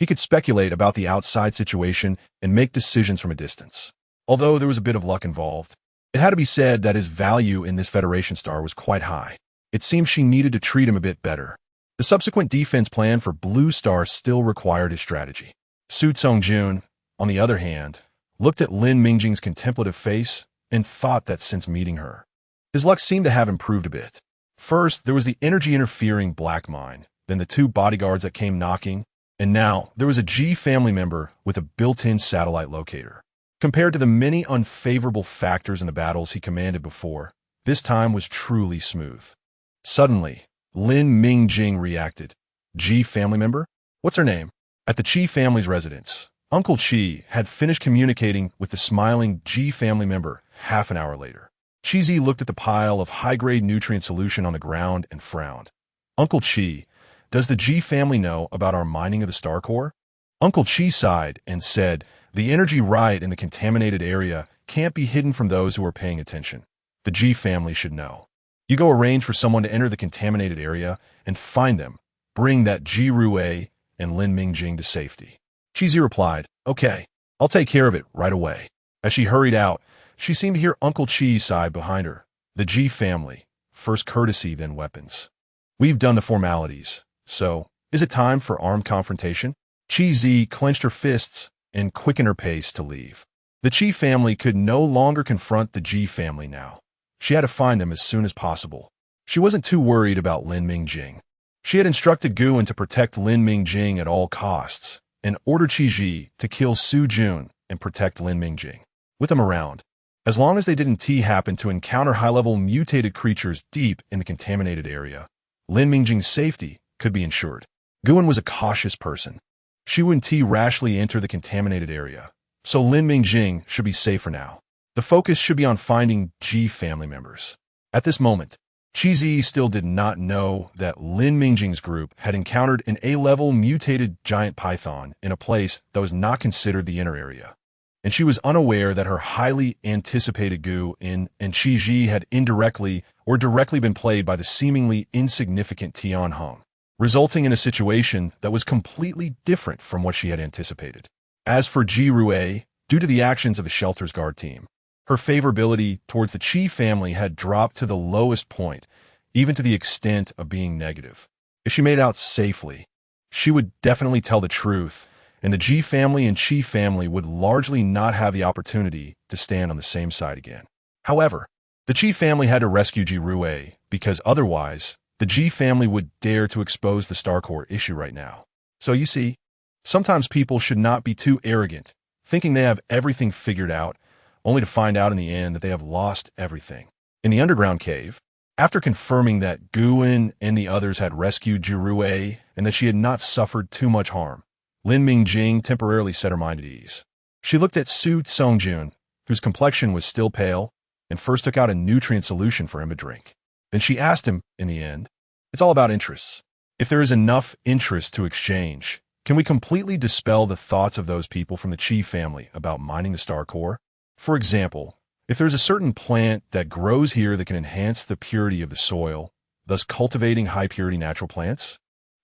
He could speculate about the outside situation and make decisions from a distance. Although there was a bit of luck involved, it had to be said that his value in this Federation star was quite high. It seemed she needed to treat him a bit better. The subsequent defense plan for Blue Star still required his strategy. Su Tsung-jun, on the other hand, looked at Lin Mingjing's contemplative face and thought that since meeting her, his luck seemed to have improved a bit. First, there was the energy-interfering black mine, then the 2 bodyguards that came knocking, and now there was a G family member with a built-in satellite locator. Compared to the many unfavorable factors in the battles he commanded before, this time was truly smooth. Suddenly, Lin Mingjing reacted. G family member? What's her name? At the Chi family's residence, Uncle Chi had finished communicating with the smiling G family member half an hour later. Chi-Zi looked at the pile of high-grade nutrient solution on the ground and frowned. Uncle Chi, does the G family know about our mining of the star core? Uncle Chi sighed and said, the energy riot in the contaminated area can't be hidden from those who are paying attention. The G family should know. You go arrange for someone to enter the contaminated area and find them. Bring that Ji Rue and Lin Mingjing to safety. Chi-Zi replied, okay, I'll take care of it right away. As she hurried out, she seemed to hear Uncle Chi sigh behind her. The G family, first courtesy, then weapons. We've done the formalities, so is it time for armed confrontation? Chi-Zi clenched her fists and quickened her pace to leave. The Chi family could no longer confront the G family now. She had to find them as soon as possible. She wasn't too worried about Lin Mingjing. She had instructed Yuan to protect Lin Mingjing at all costs and ordered Chi-Zi to kill Su Jun and protect Lin Mingjing. With them around, as long as they didn't happen to encounter high-level mutated creatures deep in the contaminated area, Lin Mingjing's safety could be ensured. Yuan was a cautious person. She wouldn't rashly enter the contaminated area, so Lin Mingjing should be safe for now. The focus should be on finding G family members. At this moment, Chi-Zi still did not know that Lin Mingjing's group had encountered an A-level mutated giant python in a place that was not considered the inner area. And she was unaware that her highly anticipated Yuan and Chi-Zi had indirectly or directly been played by the seemingly insignificant Tian Hong, resulting in a situation that was completely different from what she had anticipated. As for Ji Rue, due to the actions of the shelter's guard team, her favorability towards the Chi family had dropped to the lowest point, even to the extent of being negative. If she made out safely, she would definitely tell the truth, and the G family and Chi family would largely not have the opportunity to stand on the same side again. However, the Chi family had to rescue Ji Rue because otherwise, the G family would dare to expose the star core issue right now. So you see, sometimes people should not be too arrogant, thinking they have everything figured out, only to find out in the end that they have lost everything. In the underground cave, after confirming that Yuan and the others had rescued Ji Rue and that she had not suffered too much harm, Lin Mingjing temporarily set her mind at ease. She looked at Su Tsung-jun, whose complexion was still pale, and first took out a nutrient solution for him to drink. Then she asked him, in the end, it's all about interests. If there is enough interest to exchange, can we completely dispel the thoughts of those people from the Chi family about mining the star core? For example, if there's a certain plant that grows here that can enhance the purity of the soil, thus cultivating high-purity natural plants?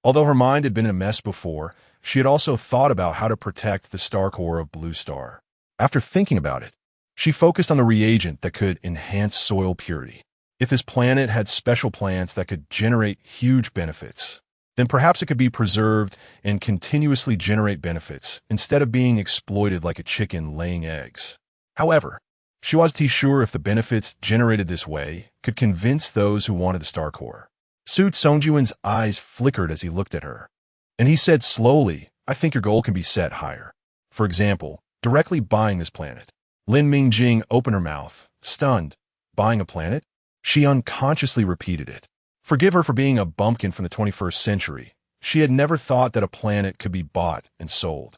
Although her mind had been in a mess before, she had also thought about how to protect the star core of Blue Star. After thinking about it, she focused on the reagent that could enhance soil purity. If this planet had special plants that could generate huge benefits, then perhaps it could be preserved and continuously generate benefits instead of being exploited like a chicken laying eggs. However, she wasn't sure if the benefits generated this way could convince those who wanted the star core. Su Tsung-jun's eyes flickered as he looked at her, and he said slowly, I think your goal can be set higher. For example, directly buying this planet. Lin Mingjing opened her mouth, stunned. Buying a planet? She unconsciously repeated it. Forgive her for being a bumpkin from the 21st century. She had never thought that a planet could be bought and sold.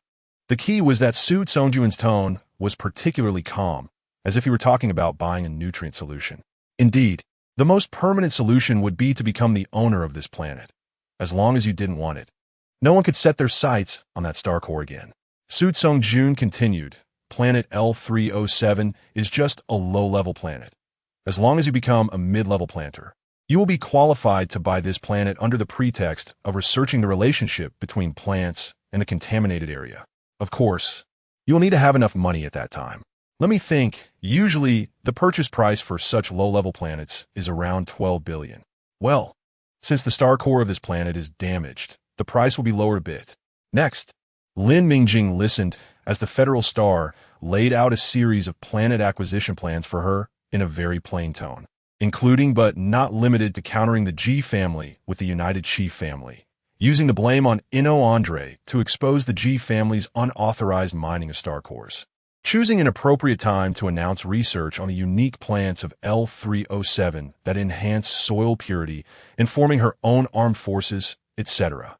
The key was that Su Tsung-jun's tone was particularly calm, as if he were talking about buying a nutrient solution. Indeed, the most permanent solution would be to become the owner of this planet, as long as you didn't want it. No one could set their sights on that star core again. Su Tsung-jun continued, Planet L307 is just a low-level planet. As long as you become a mid-level planter, you will be qualified to buy this planet under the pretext of researching the relationship between plants and the contaminated area. Of course, you will need to have enough money at that time. Let me think. Usually, the purchase price for such low-level planets is around 12 billion. Well, Since the star core of this planet is damaged, the price will be lowered a bit. Next, Lin Mingjing listened as the Federal Star laid out a series of planet acquisition plans for her in a very plain tone, including but not limited to countering the G family with the United Chief family, using the blame on Inno Andre to expose the G family's unauthorized mining of star cores, choosing an appropriate time to announce research on the unique plants of L307 that enhance soil purity, informing her own armed forces, etc.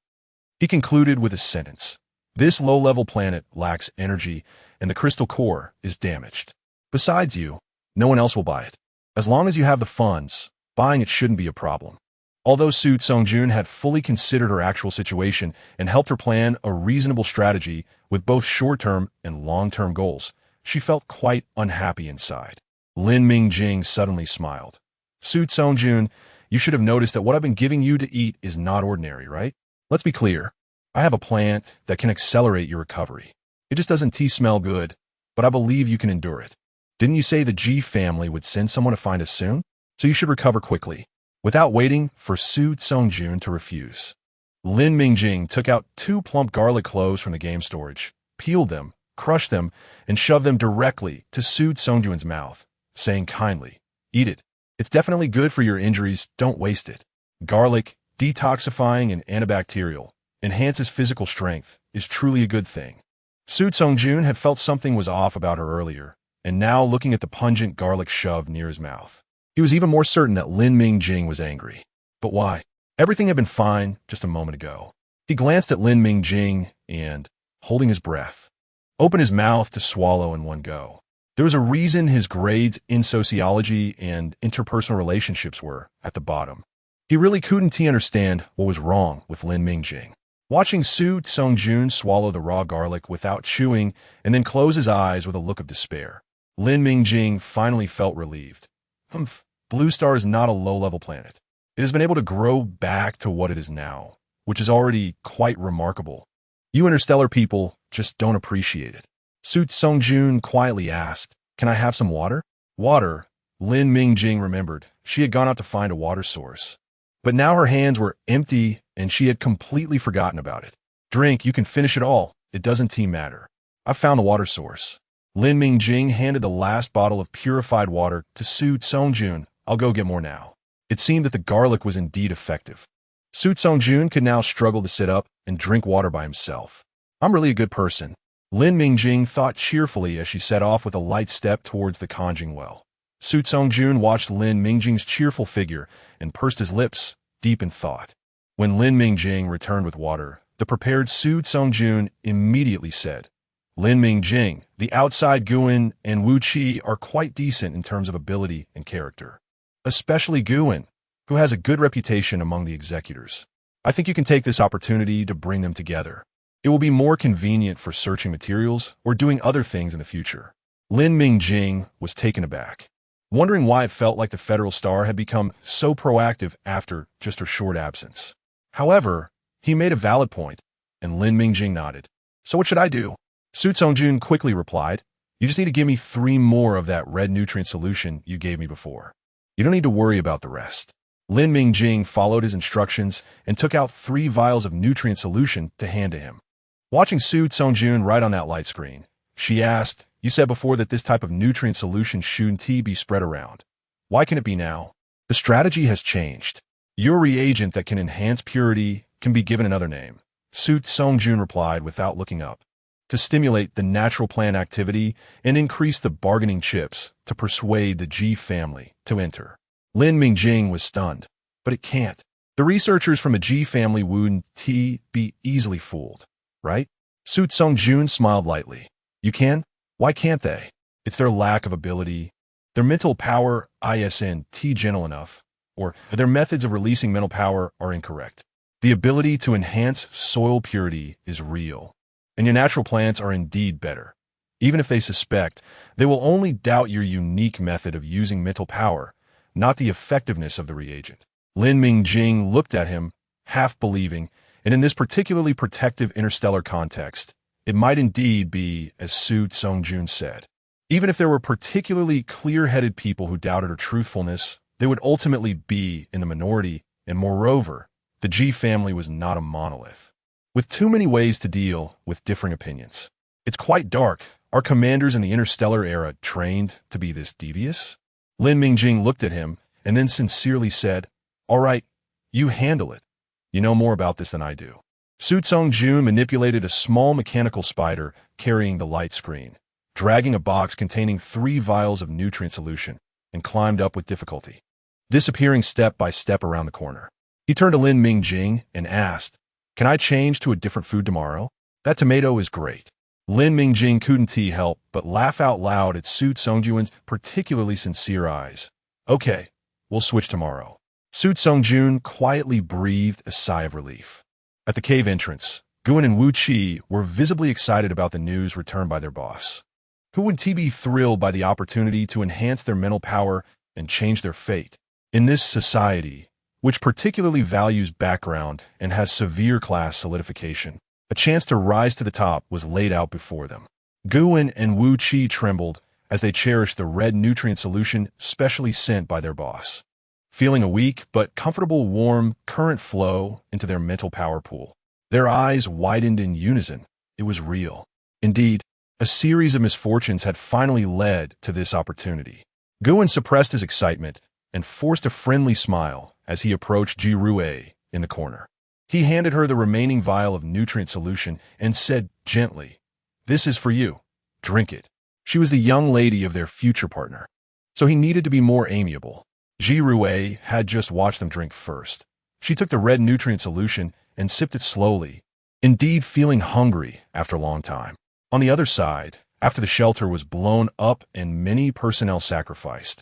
He concluded with a sentence. This low-level planet lacks energy, and the crystal core is damaged. Besides you, no one else will buy it. As long as you have the funds, buying it shouldn't be a problem. Although Su Songjun had fully considered her actual situation and helped her plan a reasonable strategy with both short-term and long-term goals, she felt quite unhappy inside. Lin Mingjing suddenly smiled. Su Songjun, you should have noticed that what I've been giving you to eat is not ordinary, right? Let's be clear. I have a plant that can accelerate your recovery. It just doesn't smell good, but I believe you can endure it. Didn't you say the G family would send someone to find us soon? So you should recover quickly, without waiting for Su Songjun to refuse. Lin Mingjing took out 2 plump garlic cloves from the game storage, peeled them, crushed them, and shoved them directly to Su Songjun's mouth, saying kindly, "Eat it. It's definitely good for your injuries, don't waste it." Garlic, detoxifying and antibacterial, enhances physical strength, is truly a good thing. Su Songjun had felt something was off about her earlier, and now looking at the pungent garlic shoved near his mouth, he was even more certain that Lin Mingjing was angry. But why? Everything had been fine just a moment ago. He glanced at Lin Mingjing and, holding his breath, opened his mouth to swallow in one go. There was a reason his grades in sociology and interpersonal relationships were at the bottom. He really couldn't understand what was wrong with Lin Mingjing. Watching Su Songjun swallow the raw garlic without chewing and then close his eyes with a look of despair, Lin Mingjing finally felt relieved. Blue Star is not a low-level planet. It has been able to grow back to what it is now, which is already quite remarkable. You interstellar people just don't appreciate it. Su Songjun quietly asked, "Can I have some water?" Water, Lin Mingjing remembered. She had gone out to find a water source. But now her hands were empty and she had completely forgotten about it. "Drink, you can finish it all. It doesn't matter. I've found the water source." Lin Mingjing handed the last bottle of purified water to Su Songjun. "I'll go get more now." It seemed that the garlic was indeed effective. Su Songjun could now struggle to sit up and drink water by himself. "I'm really a good person," Lin Mingjing thought cheerfully as she set off with a light step towards the conjing well. Su Songjun watched Lin Mingjing's cheerful figure and pursed his lips, deep in thought. When Lin Mingjing returned with water, the prepared Su Songjun immediately said, "Lin Mingjing, the outside Guan and Wu Qi are quite decent in terms of ability and character. Especially Guan, who has a good reputation among the executors. I think you can take this opportunity to bring them together. It will be more convenient for searching materials or doing other things in the future." Lin Mingjing was taken aback, wondering why it felt like the Federal Star had become so proactive after just her short absence. However, he made a valid point, and Lin Mingjing nodded. "So what should I do?" Su Songjun quickly replied, "You just need to give me 3 more of that red nutrient solution you gave me before. You don't need to worry about the rest." Lin Mingjing followed his instructions and took out 3 vials of nutrient solution to hand to him. Watching Su Songjun right on that light screen, she asked, "You said before that this type of nutrient solution shouldn't be spread around. Why can it be now?" "The strategy has changed. Your reagent that can enhance purity can be given another name," Su Songjun replied without looking up. "To stimulate the natural plant activity and increase the bargaining chips to persuade the G family to enter." Lin Mingjing was stunned. "But it can't. The researchers from the G family wouldn't be easily fooled, right?" Su Songjun smiled lightly. "You can? Why can't they? It's their lack of ability. Their mental power isn't gentle enough, or their methods of releasing mental power are incorrect. The ability to enhance soil purity is real, and your natural plants are indeed better. Even if they suspect, they will only doubt your unique method of using mental power, not the effectiveness of the reagent." Lin Mingjing looked at him, half believing, and in this particularly protective interstellar context, it might indeed be as Su Songjun said. Even if there were particularly clear-headed people who doubted her truthfulness, they would ultimately be in the minority And moreover, the G family was not a monolith, with too many ways to deal with differing opinions. It's quite dark. Are commanders in the interstellar era trained to be this devious? Lin Mingjing looked at him and then sincerely said, "All right, you handle it. You know more about this than I do." Su Tsung-jun manipulated a small mechanical spider carrying the light screen, dragging a box containing 3 vials of nutrient solution, and climbed up with difficulty, disappearing step by step around the corner. He turned to Lin Mingjing and asked, "Can I change to a different food tomorrow? That tomato is great." Lin Mingjing couldn't help but laugh out loud at Su Tsung-jun's particularly sincere eyes. "Okay, we'll switch tomorrow." Su Tsung-jun quietly breathed a sigh of relief. At the cave entrance, Guan and Wu Qi were visibly excited about the news returned by their boss. Who would be thrilled by the opportunity to enhance their mental power and change their fate? In this society, which particularly values background and has severe class solidification, a chance to rise to the top was laid out before them. Guan and Wu Qi trembled as they cherished the red nutrient solution specially sent by their boss, feeling a weak but comfortable warm current flow into their mental power pool. Their eyes widened in unison. It was real. Indeed, a series of misfortunes had finally led to this opportunity. Guan suppressed his excitement and forced a friendly smile as he approached Ji Rue in the corner. He handed her the remaining vial of nutrient solution and said gently, "This is for you. Drink it." She was the young lady of their future partner, so he needed to be more amiable. Ji Rue had just watched them drink first. She took the red nutrient solution and sipped it slowly, indeed feeling hungry after a long time. On the other side, after the shelter was blown up and many personnel sacrificed,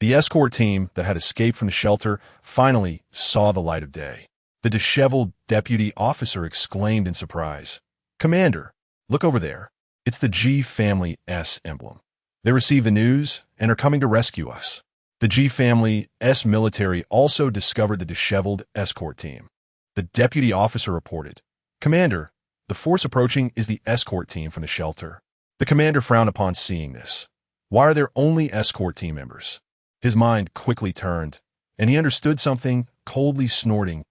the escort team that had escaped from the shelter finally saw the light of day. The disheveled deputy officer exclaimed in surprise, "Commander, look over there. It's the G family S emblem. They received the news and are coming to rescue us." The G family S military also discovered the disheveled escort team. The deputy officer reported, "Commander, the force approaching is the escort team from the shelter." The commander frowned upon seeing this. Why are there only escort team members? His mind quickly turned, and he understood something, coldly snorting,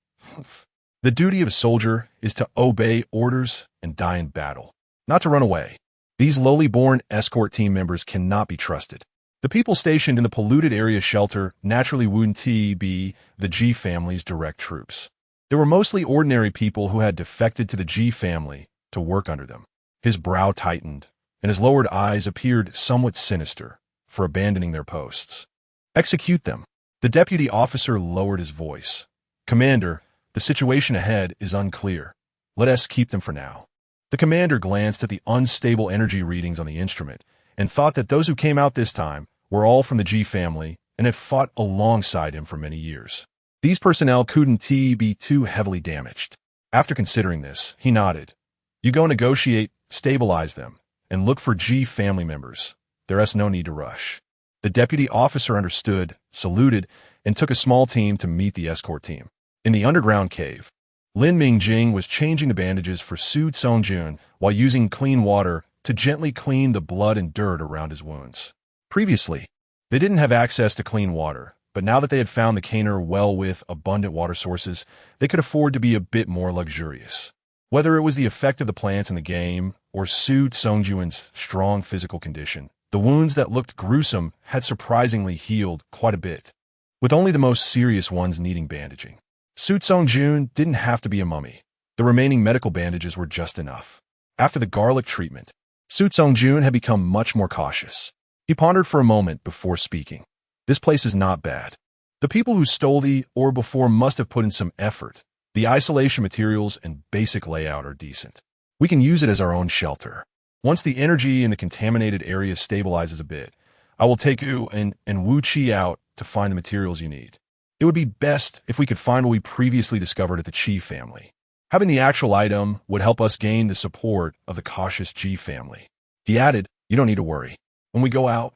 "The duty of a soldier is to obey orders and die in battle, not to run away. These lowly-born escort team members cannot be trusted." The people stationed in the polluted area shelter naturally wouldn't be the G family's direct troops. They were mostly ordinary people who had defected to the G family to work under them. His brow tightened, and his lowered eyes appeared somewhat sinister for abandoning their posts. "Execute them." The deputy officer lowered his voice. "Commander, the situation ahead is unclear. Let us keep them for now." The commander glanced at the unstable energy readings on the instrument and thought that those who came out this time were all from the G family and had fought alongside him for many years. These personnel couldn't be too heavily damaged. After considering this, he nodded. "You go negotiate, stabilize them, and look for G family members. There is no need to rush." The deputy officer understood, saluted, and took a small team to meet the escort team. In the underground cave, Lin Mingjing was changing the bandages for Su Tsung-jun while using clean water to gently clean the blood and dirt around his wounds. Previously, they didn't have access to clean water, but now that they had found the Caner well with abundant water sources, they could afford to be a bit more luxurious. Whether it was the effect of the plants in the game or Su Tsung-jun's strong physical condition, the wounds that looked gruesome had surprisingly healed quite a bit, with only the most serious ones needing bandaging. Su Tsung-jun didn't have to be a mummy. The remaining medical bandages were just enough. After the garlic treatment, Su Tsung-jun had become much more cautious. He pondered for a moment before speaking. "This place is not bad. The people who stole the ore before must have put in some effort. The isolation materials and basic layout are decent. We can use it as our own shelter. Once the energy in the contaminated area stabilizes a bit, I will take you and Wu Qi out to find the materials you need. It would be best if we could find what we previously discovered at the Qi family. Having the actual item would help us gain the support of the cautious G family." He added, "You don't need to worry. When we go out,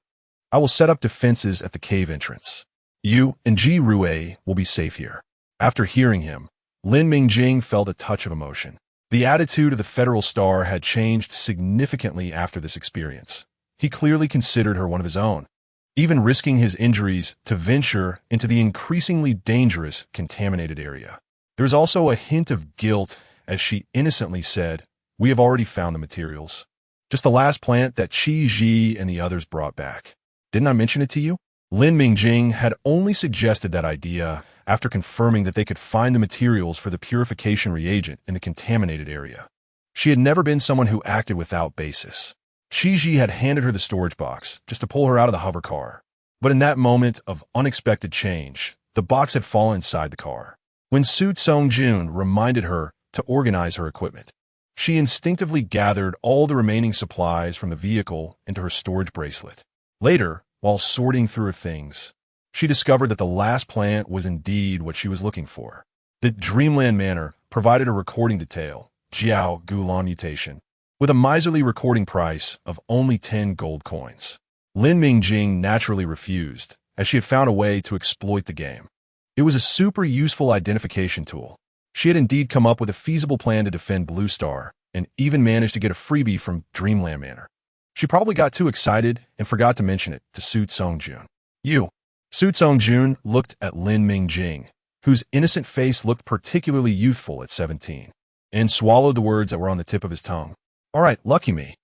I will set up defenses at the cave entrance. You and Ji Rue will be safe here." After hearing him, Lin Mingjing felt a touch of emotion. The attitude of the Federal Star had changed significantly after this experience. He clearly considered her one of his own. even risking his injuries to venture into the increasingly dangerous, contaminated area. There is also a hint of guilt as she innocently said, "We have already found the materials. Just the last plant that Qi Ji and the others brought back. Didn't I mention it to you?" Lin Mingjing had only suggested that idea after confirming that they could find the materials for the purification reagent in the contaminated area. She had never been someone who acted without basis. Qi Ji had handed her the storage box just to pull her out of the hover car. But in that moment of unexpected change, the box had fallen inside the car. When Su Songjun reminded her to organize her equipment, she instinctively gathered all the remaining supplies from the vehicle into her storage bracelet. Later, while sorting through her things, she discovered that the last plant was indeed what she was looking for. The Dreamland Manor provided a recording detail, Jiao Gulan mutation, with a miserly recording price of only 10 gold coins. Lin Mingjing naturally refused, as she had found a way to exploit the game. It was a super useful identification tool. She had indeed come up with a feasible plan to defend Blue Star, and even managed to get a freebie from Dreamland Manor. She probably got too excited and forgot to mention it to Su Songjun. "You." Su Songjun looked at Lin Mingjing, whose innocent face looked particularly youthful at 17, and swallowed the words that were on the tip of his tongue. "All right, lucky me.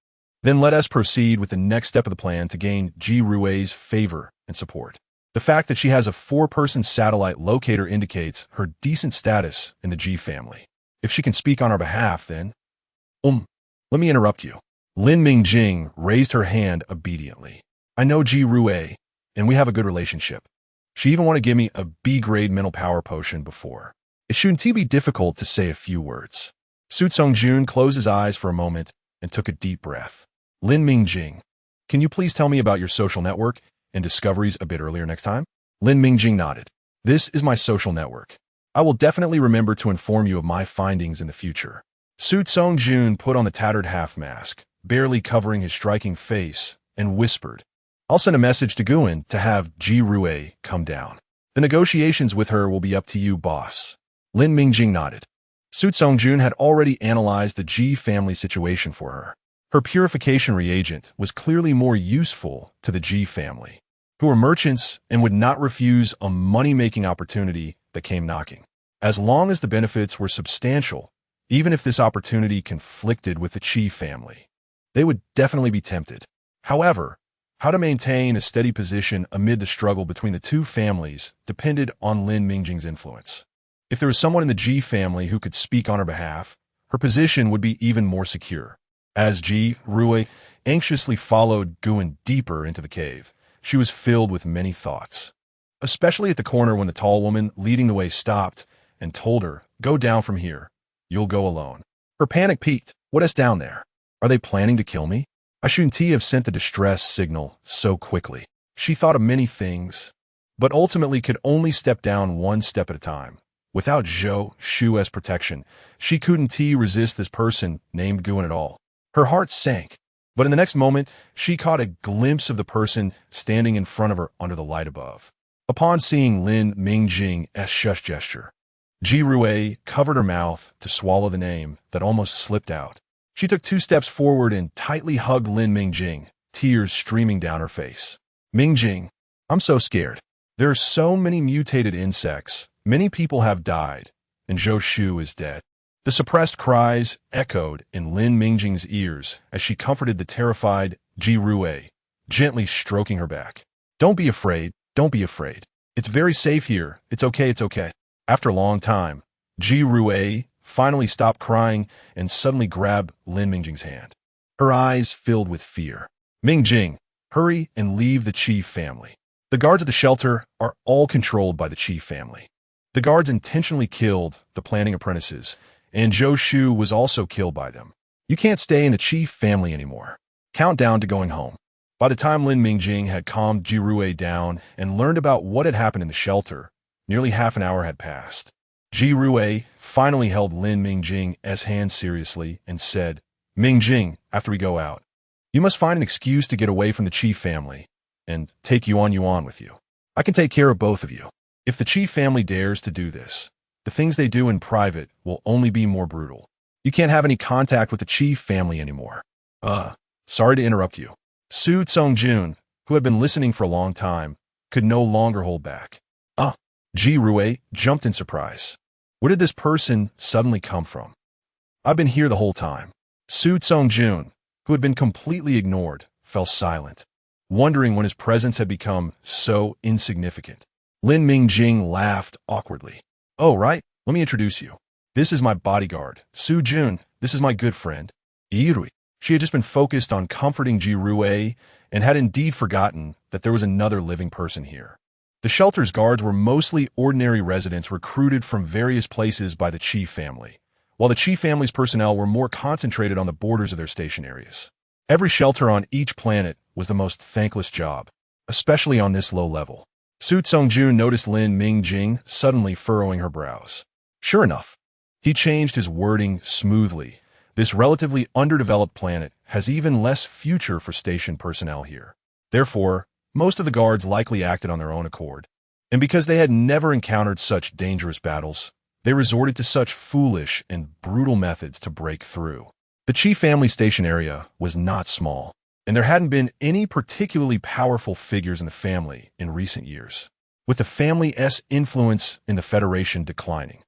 Then let us proceed with the next step of the plan to gain Ji Rui's favor and support." The fact that she has a 4-person satellite locator indicates her decent status in the Ji family. If she can speak on our behalf, then... Let me interrupt you. Lin Mingjing raised her hand obediently. "I know Ji Rui, and we have a good relationship. She even wanted to give me a B-grade mental power potion before. It shouldn't be difficult to say a few words." Su Songjun closed his eyes for a moment and took a deep breath. "Lin Mingjing, can you please tell me about your social network and discoveries a bit earlier next time?" Lin Mingjing nodded. "This is my social network. I will definitely remember to inform you of my findings in the future." Su Songjun put on the tattered half-mask, barely covering his striking face, and whispered, "I'll send a message to Guan to have Ji Rui come down. The negotiations with her will be up to you, boss." Lin Mingjing nodded. Su Songjun had already analyzed the Ji family situation for her. Her purification reagent was clearly more useful to the Ji family, who were merchants and would not refuse a money-making opportunity that came knocking. As long as the benefits were substantial, even if this opportunity conflicted with the Qi family, they would definitely be tempted. However, how to maintain a steady position amid the struggle between the two families depended on Lin Mingjing's influence. If there was someone in the Ji family who could speak on her behalf, her position would be even more secure. As Ji Rui anxiously followed Guan deeper into the cave, she was filled with many thoughts, especially at the corner when the tall woman leading the way stopped and told her, "Go down from here. You'll go alone." Her panic peaked. "What is down there? Are they planning to kill me? I shouldn't have sent the distress signal so quickly." She thought of many things, but ultimately could only step down one step at a time. Without Zhou Shu as protection, she couldn't resist this person named Guan at all. Her heart sank, but in the next moment, she caught a glimpse of the person standing in front of her under the light above. Upon seeing Lin Mingjing's shush gesture, Ji Rui covered her mouth to swallow the name that almost slipped out. She took 2 steps forward and tightly hugged Lin Mingjing, tears streaming down her face. "Mingjing, I'm so scared. There are so many mutated insects. Many people have died, and Zhou Shu is dead." The suppressed cries echoed in Lin Mingjing's ears as she comforted the terrified Ji Rui, gently stroking her back. "Don't be afraid. Don't be afraid. It's very safe here. It's okay. It's okay." After a long time, Ji Rui finally stopped crying and suddenly grabbed Lin Mingjing's hand. Her eyes filled with fear. "Mingjing, hurry and leave the Qi family. The guards at the shelter are all controlled by the Qi family. The guards intentionally killed the planting apprentices, and Zhou Shu was also killed by them. You can't stay in the Qi family anymore. Count down to going home." By the time Lin Mingjing had calmed Ji Rui down and learned about what had happened in the shelter, nearly half an hour had passed. Ji Rui finally held Lin Mingjing's hand seriously and said, "Mingjing, after we go out, you must find an excuse to get away from the Qi family and take Yuan with you. I can take care of both of you. If the Qi family dares to do this, the things they do in private will only be more brutal. You can't have any contact with the Qi family anymore." Sorry to interrupt you." Su Songjun, who had been listening for a long time, could no longer hold back. Ah, Ji Rue jumped in surprise. Where did this person suddenly come from? I've been here the whole time. Su Tsongjun, who had been completely ignored, fell silent, wondering when his presence had become so insignificant. Lin Mingjing laughed awkwardly. Oh, right, let me introduce you. This is my bodyguard, Su Jun. This is my good friend, Irui. She had just been focused on comforting Ji Rue and had indeed forgotten that there was another living person here. The shelter's guards were mostly ordinary residents recruited from various places by the Chi family, while the Chi family's personnel were more concentrated on the borders of their station areas. Every shelter on each planet was the most thankless job, especially on this low level. Su Tsongjun noticed Lin Mingjing suddenly furrowing her brows. Sure enough, he changed his wording smoothly. This relatively underdeveloped planet has even less future for station personnel here. Therefore, most of the guards likely acted on their own accord. And because they had never encountered such dangerous battles, they resorted to such foolish and brutal methods to break through. The Chi family station area was not small, and there hadn't been any particularly powerful figures in the family in recent years. With the family's influence in the Federation declining,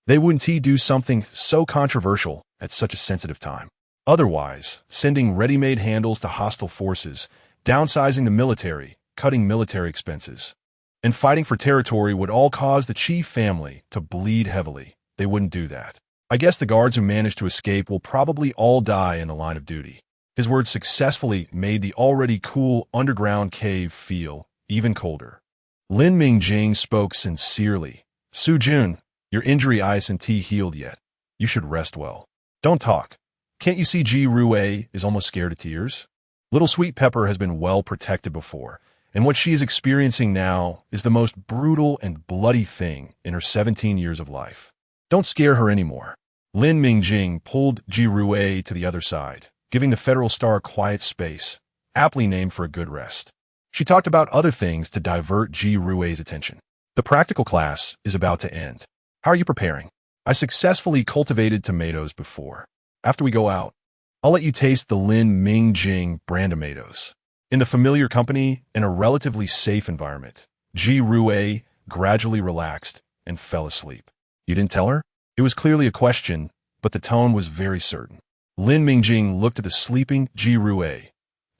they wouldn't do something so controversial at such a sensitive time. Otherwise, sending ready-made handles to hostile forces, downsizing the military, cutting military expenses, and fighting for territory would all cause the Chi family to bleed heavily. They wouldn't do that. I guess the guards who managed to escape will probably all die in the line of duty. His words successfully made the already cool underground cave feel even colder. Lin Mingjing spoke sincerely. Su Jun, your injury isn't healed yet. You should rest well. Don't talk. Can't you see Ji Rue is almost scared to tears? Little Sweet Pepper has been well protected before, and what she is experiencing now is the most brutal and bloody thing in her 17 years of life. Don't scare her anymore. Lin Mingjing pulled Ji Rue to the other side, giving the Federal Star quiet space, aptly named for a good rest. She talked about other things to divert Ji Rue's attention. The practical class is about to end. How are you preparing? I successfully cultivated tomatoes before. After we go out, I'll let you taste the Lin Mingjing brand tomatoes. In the familiar company and a relatively safe environment, Ji Rue gradually relaxed and fell asleep. You didn't tell her? It was clearly a question, but the tone was very certain. Lin Mingjing looked at the sleeping Ji Rue.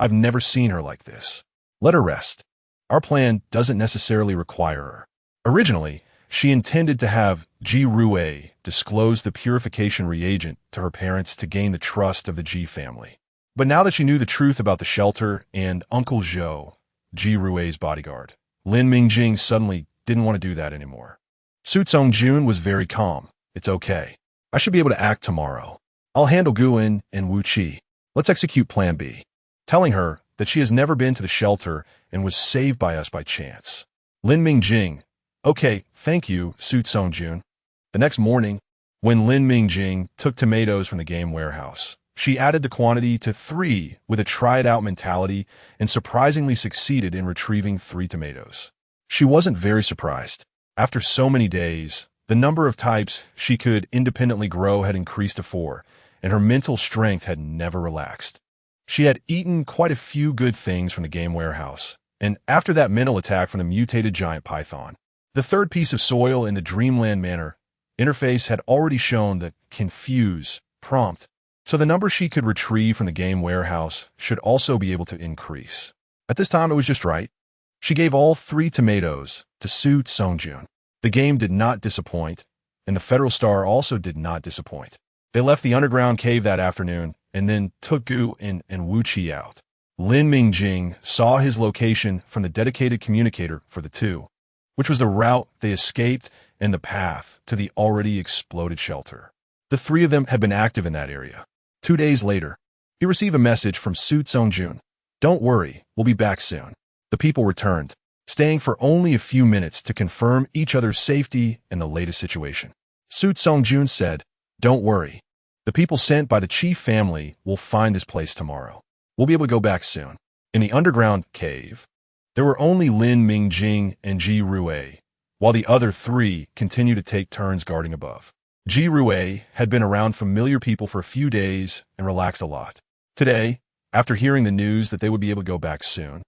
I've never seen her like this. Let her rest. Our plan doesn't necessarily require her. Originally, she intended to have Ji Rue disclose the purification reagent to her parents to gain the trust of the Ji family. But now that she knew the truth about the shelter and Uncle Zhou, Ji Rue's bodyguard, Lin Mingjing suddenly didn't want to do that anymore. Su Tsongjun was very calm. It's okay. I should be able to act tomorrow. I'll handle Guan and Wu Qi. Let's execute Plan B. Telling her that she has never been to the shelter and was saved by us by chance. Lin Mingjing. Okay, thank you, Su Tsongjun. The next morning, when Lin Mingjing took tomatoes from the game warehouse, she added the quantity to 3 with a try-it-out mentality and surprisingly succeeded in retrieving 3 tomatoes. She wasn't very surprised. After so many days, the number of types she could independently grow had increased to 4, and her mental strength had never relaxed. She had eaten quite a few good things from the game warehouse, and after that mental attack from the mutated giant python, the 3rd piece of soil in the Dreamland Manor interface had already shown the confuse prompt, so the number she could retrieve from the game warehouse should also be able to increase. At this time, it was just right. She gave all 3 tomatoes to Su Tsongjun. The game did not disappoint, and the Federal Star also did not disappoint. They left the underground cave that afternoon and then took Gu and Wu Qi out. Lin Mingjing saw his location from the dedicated communicator for the 2, which was the route they escaped and the path to the already exploded shelter. The 3 of them had been active in that area. 2 days later, he received a message from Su Tsongjun. Don't worry, we'll be back soon. The people returned, staying for only a few minutes to confirm each other's safety and the latest situation. Su Tsongjun said, don't worry. The people sent by the Chi family will find this place tomorrow. We'll be able to go back soon. In the underground cave, there were only Lin Mingjing and Ji Rue, while the other 3 continued to take turns guarding above. Ji Rue had been around familiar people for a few days and relaxed a lot. Today, after hearing the news that they would be able to go back soon,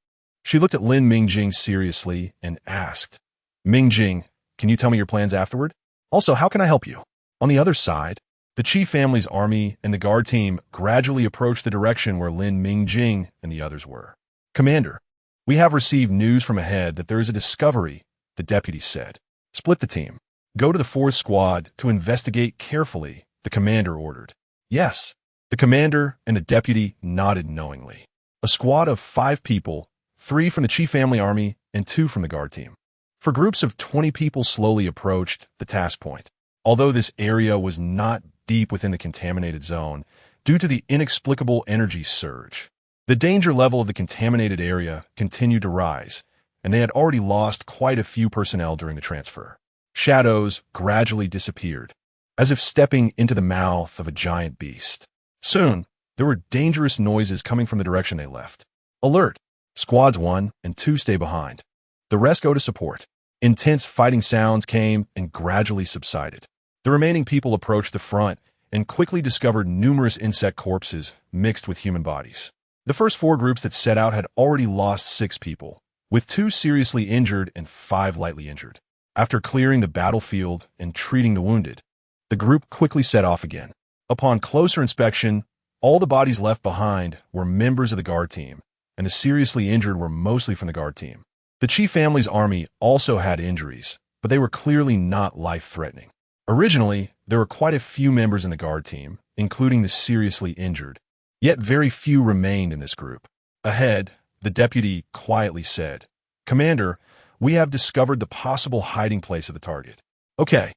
She looked at Lin Mingjing seriously and asked, Mingjing, can you tell me your plans afterward? Also, how can I help you? On the other side, the Qi family's army and the guard team gradually approached the direction where Lin Mingjing and the others were. Commander, we have received news from ahead that there is a discovery, the deputy said. Split the team. Go to the fourth squad to investigate carefully, the commander ordered. Yes. The commander and the deputy nodded knowingly. A squad of 5 people, 3 from the Qi family army and 2 from the guard team. For groups of 20 people slowly approached the task point. Although this area was not deep within the contaminated zone, due to the inexplicable energy surge, the danger level of the contaminated area continued to rise, and they had already lost quite a few personnel during the transfer. Shadows gradually disappeared, as if stepping into the mouth of a giant beast. Soon, there were dangerous noises coming from the direction they left. Alert! Squads 1 and 2 stay behind. The rest go to support. Intense fighting sounds came and gradually subsided. The remaining people approached the front and quickly discovered numerous insect corpses mixed with human bodies. The first 4 groups that set out had already lost 6 people, with 2 seriously injured and 5 lightly injured. After clearing the battlefield and treating the wounded, the group quickly set off again. Upon closer inspection, all the bodies left behind were members of the guard team, and the seriously injured were mostly from the guard team. The Qi family's army also had injuries, but they were clearly not life-threatening. Originally, there were quite a few members in the guard team, including the seriously injured, yet very few remained in this group. Ahead, the deputy quietly said, Commander, we have discovered the possible hiding place of the target. Okay,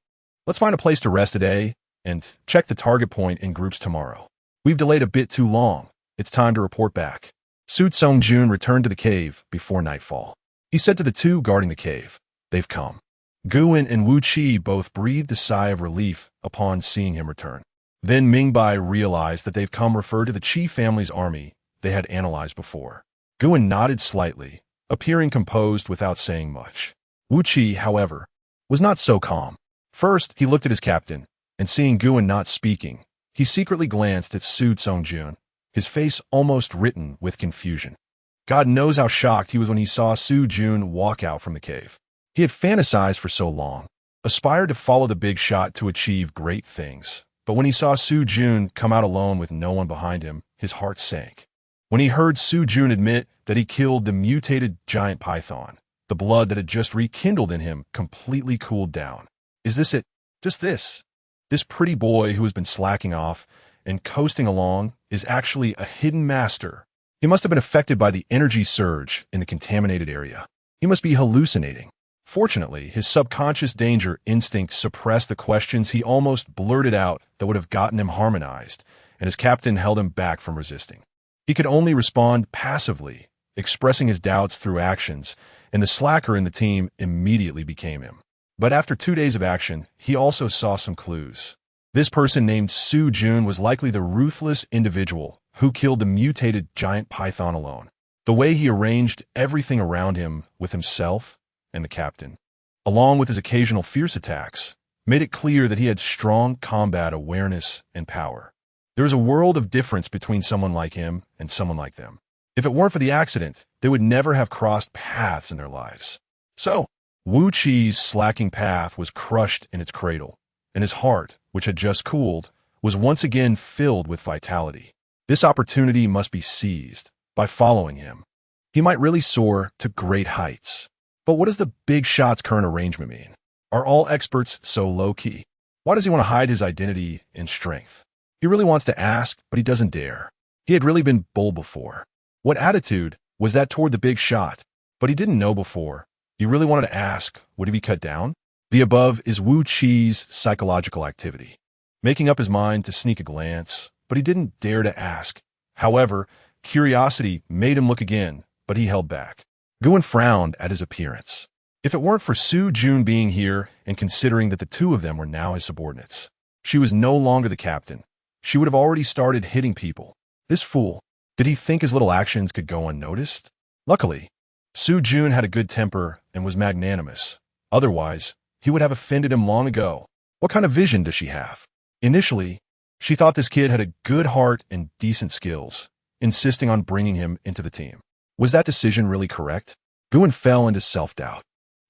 let's find a place to rest today and check the target point in groups tomorrow. We've delayed a bit too long. It's time to report back. Su Tsongjun returned to the cave before nightfall. He said to the 2 guarding the cave, They've come. Guan and Wu Qi both breathed a sigh of relief upon seeing him return. Then Mingbai realized that they've come referred to the Qi family's army they had analyzed before. Guan nodded slightly, appearing composed without saying much. Wu Qi, however, was not so calm. First, he looked at his captain, and seeing Guan not speaking, he secretly glanced at Su Tsongjun, his face almost written with confusion. God knows how shocked he was when he saw Su Jun walk out from the cave. He had fantasized for so long, aspired to follow the big shot to achieve great things. But when he saw Su Jun come out alone with no one behind him, his heart sank. When he heard Su Jun admit that he killed the mutated giant python, the blood that had just rekindled in him completely cooled down. Is this it? Just this? This pretty boy who has been slacking off and coasting along is actually a hidden master. He must have been affected by the energy surge in the contaminated area. He must be hallucinating. Fortunately, his subconscious danger instinct suppressed the questions he almost blurted out that would have gotten him harmonized, and his captain held him back from resisting. He could only respond passively, expressing his doubts through actions, and the slacker in the team immediately became him. But after 2 days of action, he also saw some clues. This person named Su Jun was likely the ruthless individual who killed the mutated giant python alone. The way he arranged everything around him with himself and the captain, along with his occasional fierce attacks, made it clear that he had strong combat awareness and power. There is a world of difference between someone like him and someone like them. If it weren't for the accident, they would never have crossed paths in their lives. So, Wu Qi's slacking path was crushed in its cradle, and his heart, which had just cooled, was once again filled with vitality. This opportunity must be seized. By following him, he might really soar to great heights. But what does the big shot's current arrangement mean? Are all experts so low-key? Why does he want to hide his identity and strength? He really wants to ask, but he doesn't dare. He had really been bold before. What attitude was that toward the big shot? But he didn't know before. He really wanted to ask, would he be cut down? The above is Wu Qi's psychological activity, making up his mind to sneak a glance, but he didn't dare to ask. However, curiosity made him look again, but he held back. Guan frowned at his appearance. If it weren't for Su Jun being here and considering that the 2 of them were now his subordinates, she was no longer the captain. She would have already started hitting people. This fool, did he think his little actions could go unnoticed? Luckily, Su Jun had a good temper and was magnanimous. Otherwise, he would have offended him long ago. What kind of vision does she have? Initially, she thought this kid had a good heart and decent skills, insisting on bringing him into the team. Was that decision really correct? Yuan fell into self-doubt.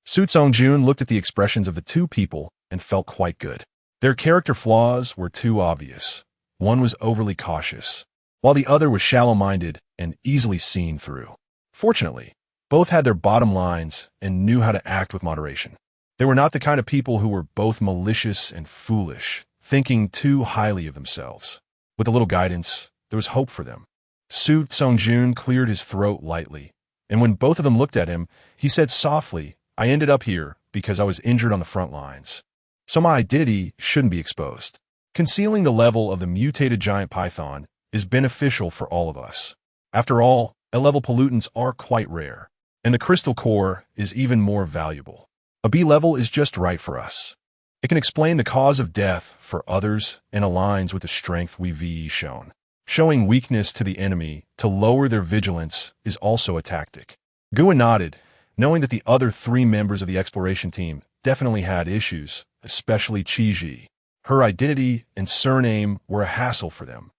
Su Songjun looked at the expressions of the two people and felt quite good. Their character flaws were too obvious. One was overly cautious, while the other was shallow-minded and easily seen through. Fortunately, both had their bottom lines and knew how to act with moderation. They were not the kind of people who were both malicious and foolish, thinking too highly of themselves. With a little guidance, there was hope for them. Su Songjun cleared his throat lightly, and when both of them looked at him, he said softly, "I ended up here because I was injured on the front lines. So my identity shouldn't be exposed. Concealing the level of the mutated giant python is beneficial for all of us. After all, A-level pollutants are quite rare, and the crystal core is even more valuable. A B-level is just right for us. It can explain the cause of death for others and aligns with the strength we've shown. Showing weakness to the enemy to lower their vigilance is also a tactic." Yuan nodded, knowing that the other three members of the exploration team definitely had issues, especially Qiji. Her identity and surname were a hassle for them,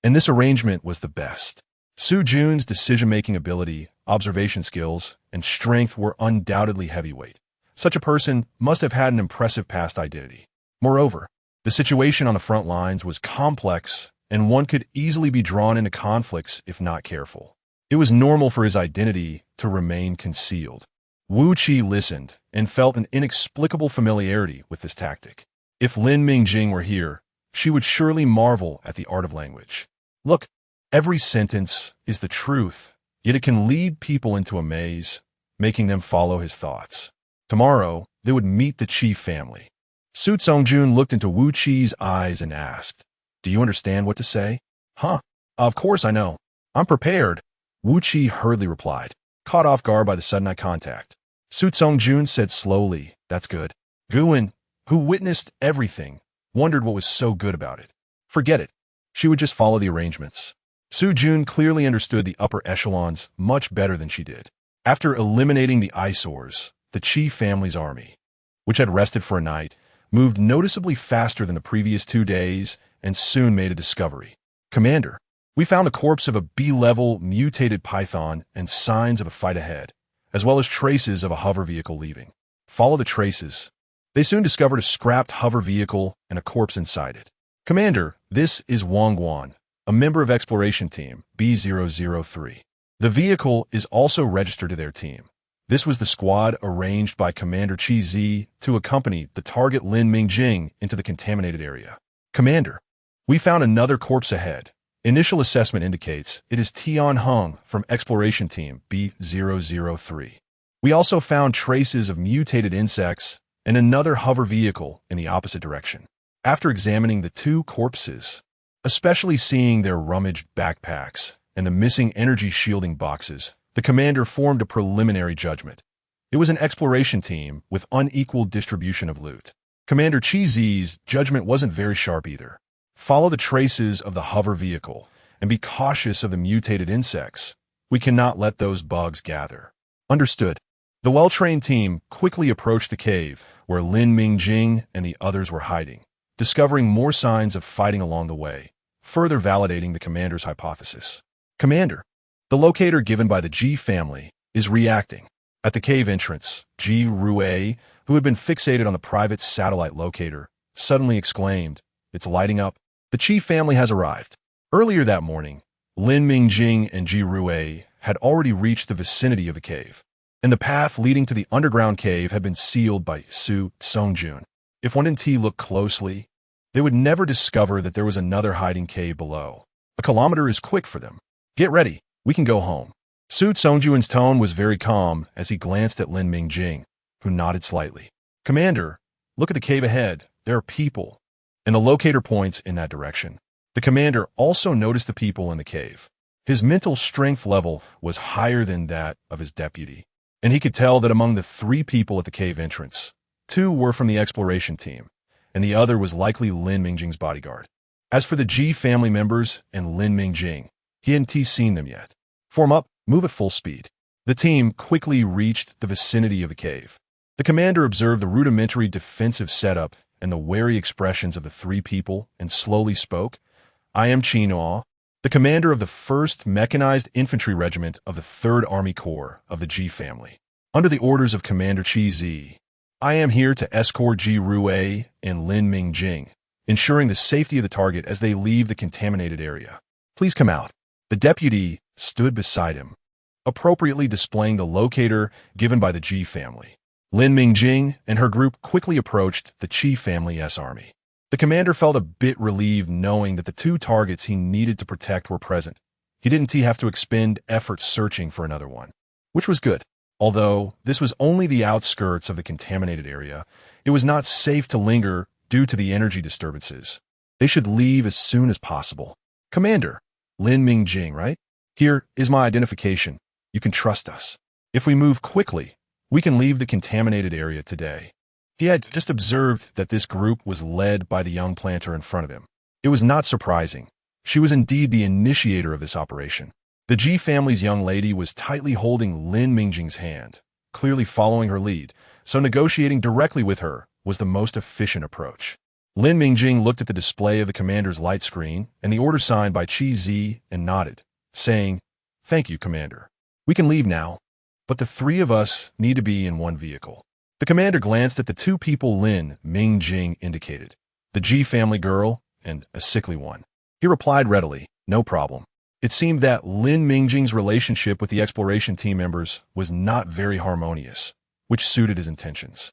and this arrangement was the best. Su Jun's decision-making ability, observation skills, and strength were undoubtedly heavyweight. Such a person must have had an impressive past identity. Moreover, the situation on the front lines was complex, and one could easily be drawn into conflicts if not careful. It was normal for his identity to remain concealed. Wu Qi listened and felt an inexplicable familiarity with this tactic. If Lin Mingjing were here, she would surely marvel at the art of language. Look, every sentence is the truth, yet it can lead people into a maze, making them follow his thoughts. Tomorrow, they would meet the Qi family. Su Songjun looked into Wu Qi's eyes and asked, "Do you understand what to say?" "Huh? Of course I know. I'm prepared," Wu Qi hurriedly replied, caught off guard by the sudden eye contact. Su Songjun said slowly, "That's good." Yuan, who witnessed everything, wondered what was so good about it. Forget it. She would just follow the arrangements. Su Jun clearly understood the upper echelons much better than she did. After eliminating the eyesores, the Qi family's army, which had rested for a night, moved noticeably faster than the previous 2 days and soon made a discovery. "Commander, we found the corpse of a B-level mutated python and signs of a fight ahead, as well as traces of a hover vehicle leaving." Follow the traces. They soon discovered a scrapped hover vehicle and a corpse inside it. "Commander, this is Wang Guan, a member of Exploration Team B003. The vehicle is also registered to their team. This was the squad arranged by Commander Qi Zi to accompany the target Lin Mingjing into the contaminated area." "Commander, we found another corpse ahead. Initial assessment indicates it is Tian Heng from Exploration Team B003. We also found traces of mutated insects and another hover vehicle in the opposite direction." After examining the two corpses, especially seeing their rummaged backpacks and the missing energy shielding boxes, the commander formed a preliminary judgment. It was an exploration team with unequal distribution of loot. Commander Qi Zi's judgment wasn't very sharp either. Follow the traces of the hover vehicle and be cautious of the mutated insects. We cannot let those bugs gather. Understood. The well-trained team quickly approached the cave where Lin Mingjing and the others were hiding, discovering more signs of fighting along the way, further validating the commander's hypothesis. "Commander, the locator given by the Ji family is reacting." At the cave entrance, Ji Rue, who had been fixated on the private satellite locator, suddenly exclaimed, "It's lighting up. The Qi family has arrived." Earlier that morning, Lin Mingjing and Ji Rue had already reached the vicinity of the cave, and the path leading to the underground cave had been sealed by Su Songjun. If one didn't look closely, they would never discover that there was another hiding cave below. A kilometer is quick for them. "Get ready. We can go home." Su Songjun's tone was very calm as he glanced at Lin Mingjing, who nodded slightly. "Commander, look at the cave ahead. There are people." And the locator points in that direction. The commander also noticed the people in the cave. His mental strength level was higher than that of his deputy, and he could tell that among the 3 people at the cave entrance, 2 were from the exploration team, and the other was likely Lin Mingjing's bodyguard. As for the Ji family members and Lin Mingjing, he hadn't seen them yet. "Form up, move at full speed." The team quickly reached the vicinity of the cave. The commander observed the rudimentary defensive setup and the wary expressions of the 3 people and slowly spoke, "I am Qinhua, the commander of the 1st Mechanized Infantry Regiment of the 3rd Army Corps of the G family. Under the orders of Commander Chi Zi, I am here to escort Ji Rui and Lin Mingjing, ensuring the safety of the target as they leave the contaminated area. Please come out. The deputy stood beside him, appropriately displaying the locator given by the Ji family. Lin Mingjing and her group quickly approached the Qi family's army. The commander felt a bit relieved knowing that the 2 targets he needed to protect were present. He didn't have to expend effort searching for another one, which was good. Although this was only the outskirts of the contaminated area, it was not safe to linger due to the energy disturbances. They should leave as soon as possible. Commander, Lin Mingjing, right? Here is my identification. You can trust us. If we move quickly, we can leave the contaminated area today. He had just observed that this group was led by the young planter in front of him. It was not surprising. She was indeed the initiator of this operation. The Ji family's young lady was tightly holding Lin Mingjing's hand, clearly following her lead, so negotiating directly with her was the most efficient approach. Lin Mingjing looked at the display of the commander's light screen and the order signed by Chi Zi and nodded, saying, "Thank you, Commander. We can leave now, but the 3 of us need to be in one vehicle." The commander glanced at the 2 people Lin Mingjing indicated, the Ji family girl and a sickly one. He replied readily, "No problem." It seemed that Lin Mingjing's relationship with the exploration team members was not very harmonious, which suited his intentions.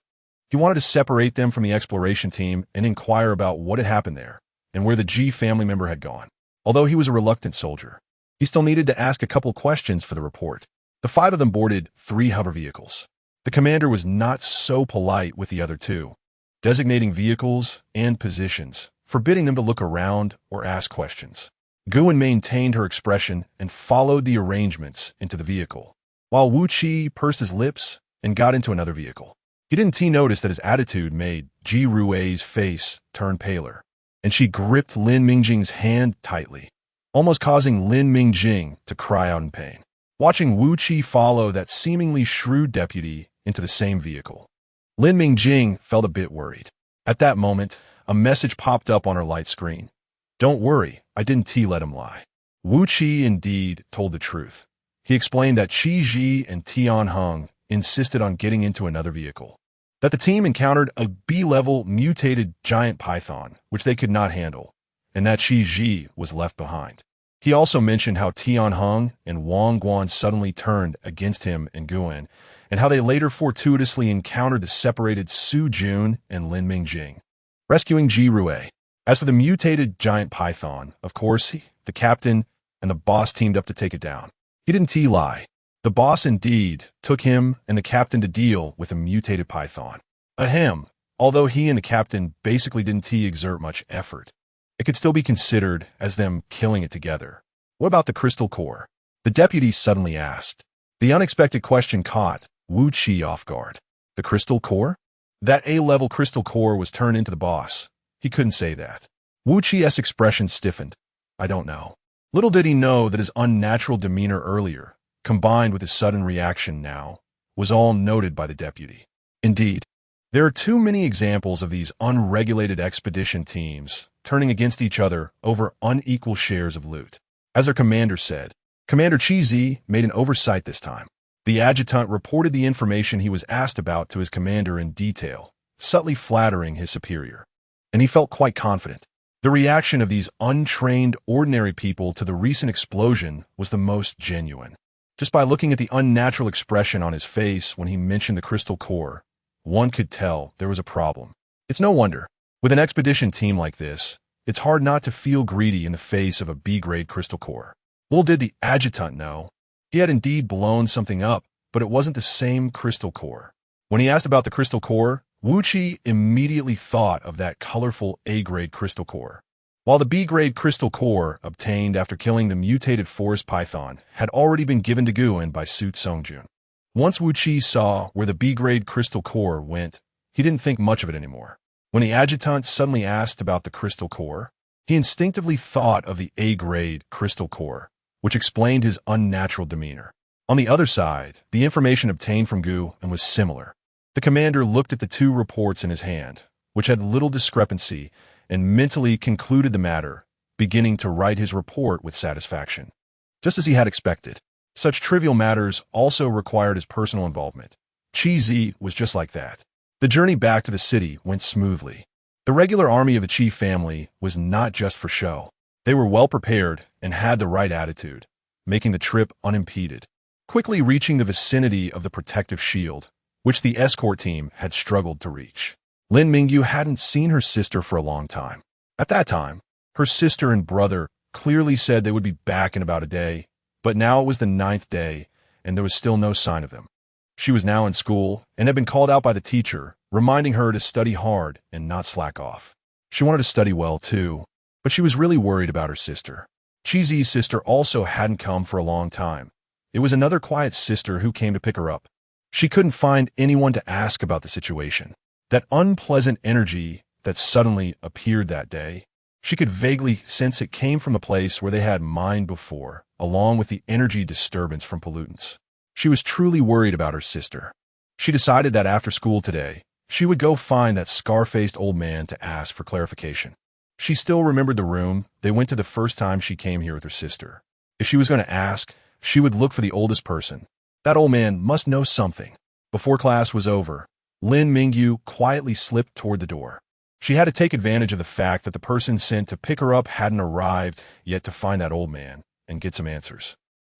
He wanted to separate them from the exploration team and inquire about what had happened there and where the Ji family member had gone. Although he was a reluctant soldier, he still needed to ask a couple questions for the report. The 5 of them boarded 3 hover vehicles. The commander was not so polite with the other 2, designating vehicles and positions, forbidding them to look around or ask questions. Yuan maintained her expression and followed the arrangements into the vehicle, while Wu Qi pursed his lips and got into another vehicle. He didn't notice that his attitude made Ji Rui's face turn paler, and she gripped Lin Mingjing's hand tightly, almost causing Lin Mingjing to cry out in pain. Watching Wu Qi follow that seemingly shrewd deputy into the same vehicle, Lin Mingjing felt a bit worried. At that moment, a message popped up on her light screen. "Don't worry, I didn't let him lie." Wu Qi indeed told the truth. He explained that Qi Ji and Tian Heng insisted on getting into another vehicle, that the team encountered a B-level mutated giant python, which they could not handle, and that Qi Ji was left behind. He also mentioned how Tian Heng and Wang Guan suddenly turned against him and Yuan, and how they later fortuitously encountered the separated Su Jun and Lin Mingjing, rescuing Ji Rui. As for the mutated giant python, of course, the captain and the boss teamed up to take it down. He didn't lie. The boss indeed took him and the captain to deal with a mutated python. Ahem, although he and the captain basically didn't exert much effort, it could still be considered as them killing it together. What about the crystal core? The deputy suddenly asked. The unexpected question caught Wu Qi off guard. The crystal core? That A-level crystal core was turned into the boss. He couldn't say that. Wu Qi's expression stiffened. I don't know. Little did he know that his unnatural demeanor earlier, combined with his sudden reaction now, was all noted by the deputy. Indeed, there are too many examples of these unregulated expedition teams turning against each other over unequal shares of loot. As their commander said, Commander Chi Zi made an oversight this time. The adjutant reported the information he was asked about to his commander in detail, subtly flattering his superior. And he felt quite confident. The reaction of these untrained, ordinary people to the recent explosion was the most genuine. Just by looking at the unnatural expression on his face when he mentioned the crystal core, one could tell there was a problem. It's no wonder. With an expedition team like this, it's hard not to feel greedy in the face of a B-grade crystal core. Little did the adjutant know. He had indeed blown something up, but it wasn't the same crystal core. When he asked about the crystal core, Wu Qi immediately thought of that colorful A-grade crystal core. While the B-grade crystal core, obtained after killing the mutated forest python, had already been given to Yuan by Su Songjun. Once Wu Qi saw where the B-grade crystal core went, he didn't think much of it anymore. When the adjutant suddenly asked about the crystal core, he instinctively thought of the A-grade crystal core, which explained his unnatural demeanor. On the other side, the information obtained from Yuan was similar. The commander looked at the 2 reports in his hand, which had little discrepancy, and mentally concluded the matter beginning to write his report with satisfaction. Just as he had expected, such trivial matters also required his personal involvement. Chi was just like that. The journey back to the city went smoothly. The regular army of the Chi family was not just for show. They were well prepared and had the right attitude, making the trip unimpeded. Quickly reaching the vicinity of the protective shield, which the escort team had struggled to reach. Lin Mingjing hadn't seen her sister for a long time. At that time, her sister and brother clearly said they would be back in about a day, but now it was the 9th day, and there was still no sign of them. She was now in school and had been called out by the teacher, reminding her to study hard and not slack off. She wanted to study well, too, but she was really worried about her sister. Chi's sister also hadn't come for a long time. It was another quiet sister who came to pick her up. She couldn't find anyone to ask about the situation. That unpleasant energy that suddenly appeared that day, she could vaguely sense it came from the place where they had mined before, along with the energy disturbance from pollutants. She was truly worried about her sister. She decided that after school today, she would go find that scar-faced old man to ask for clarification. She still remembered the room they went to the first time she came here with her sister. If she was going to ask, she would look for the oldest person. That old man must know something. Before class was over, Lin Mingjing quietly slipped toward the door. She had to take advantage of the fact that the person sent to pick her up hadn't arrived yet to find that old man and get some answers.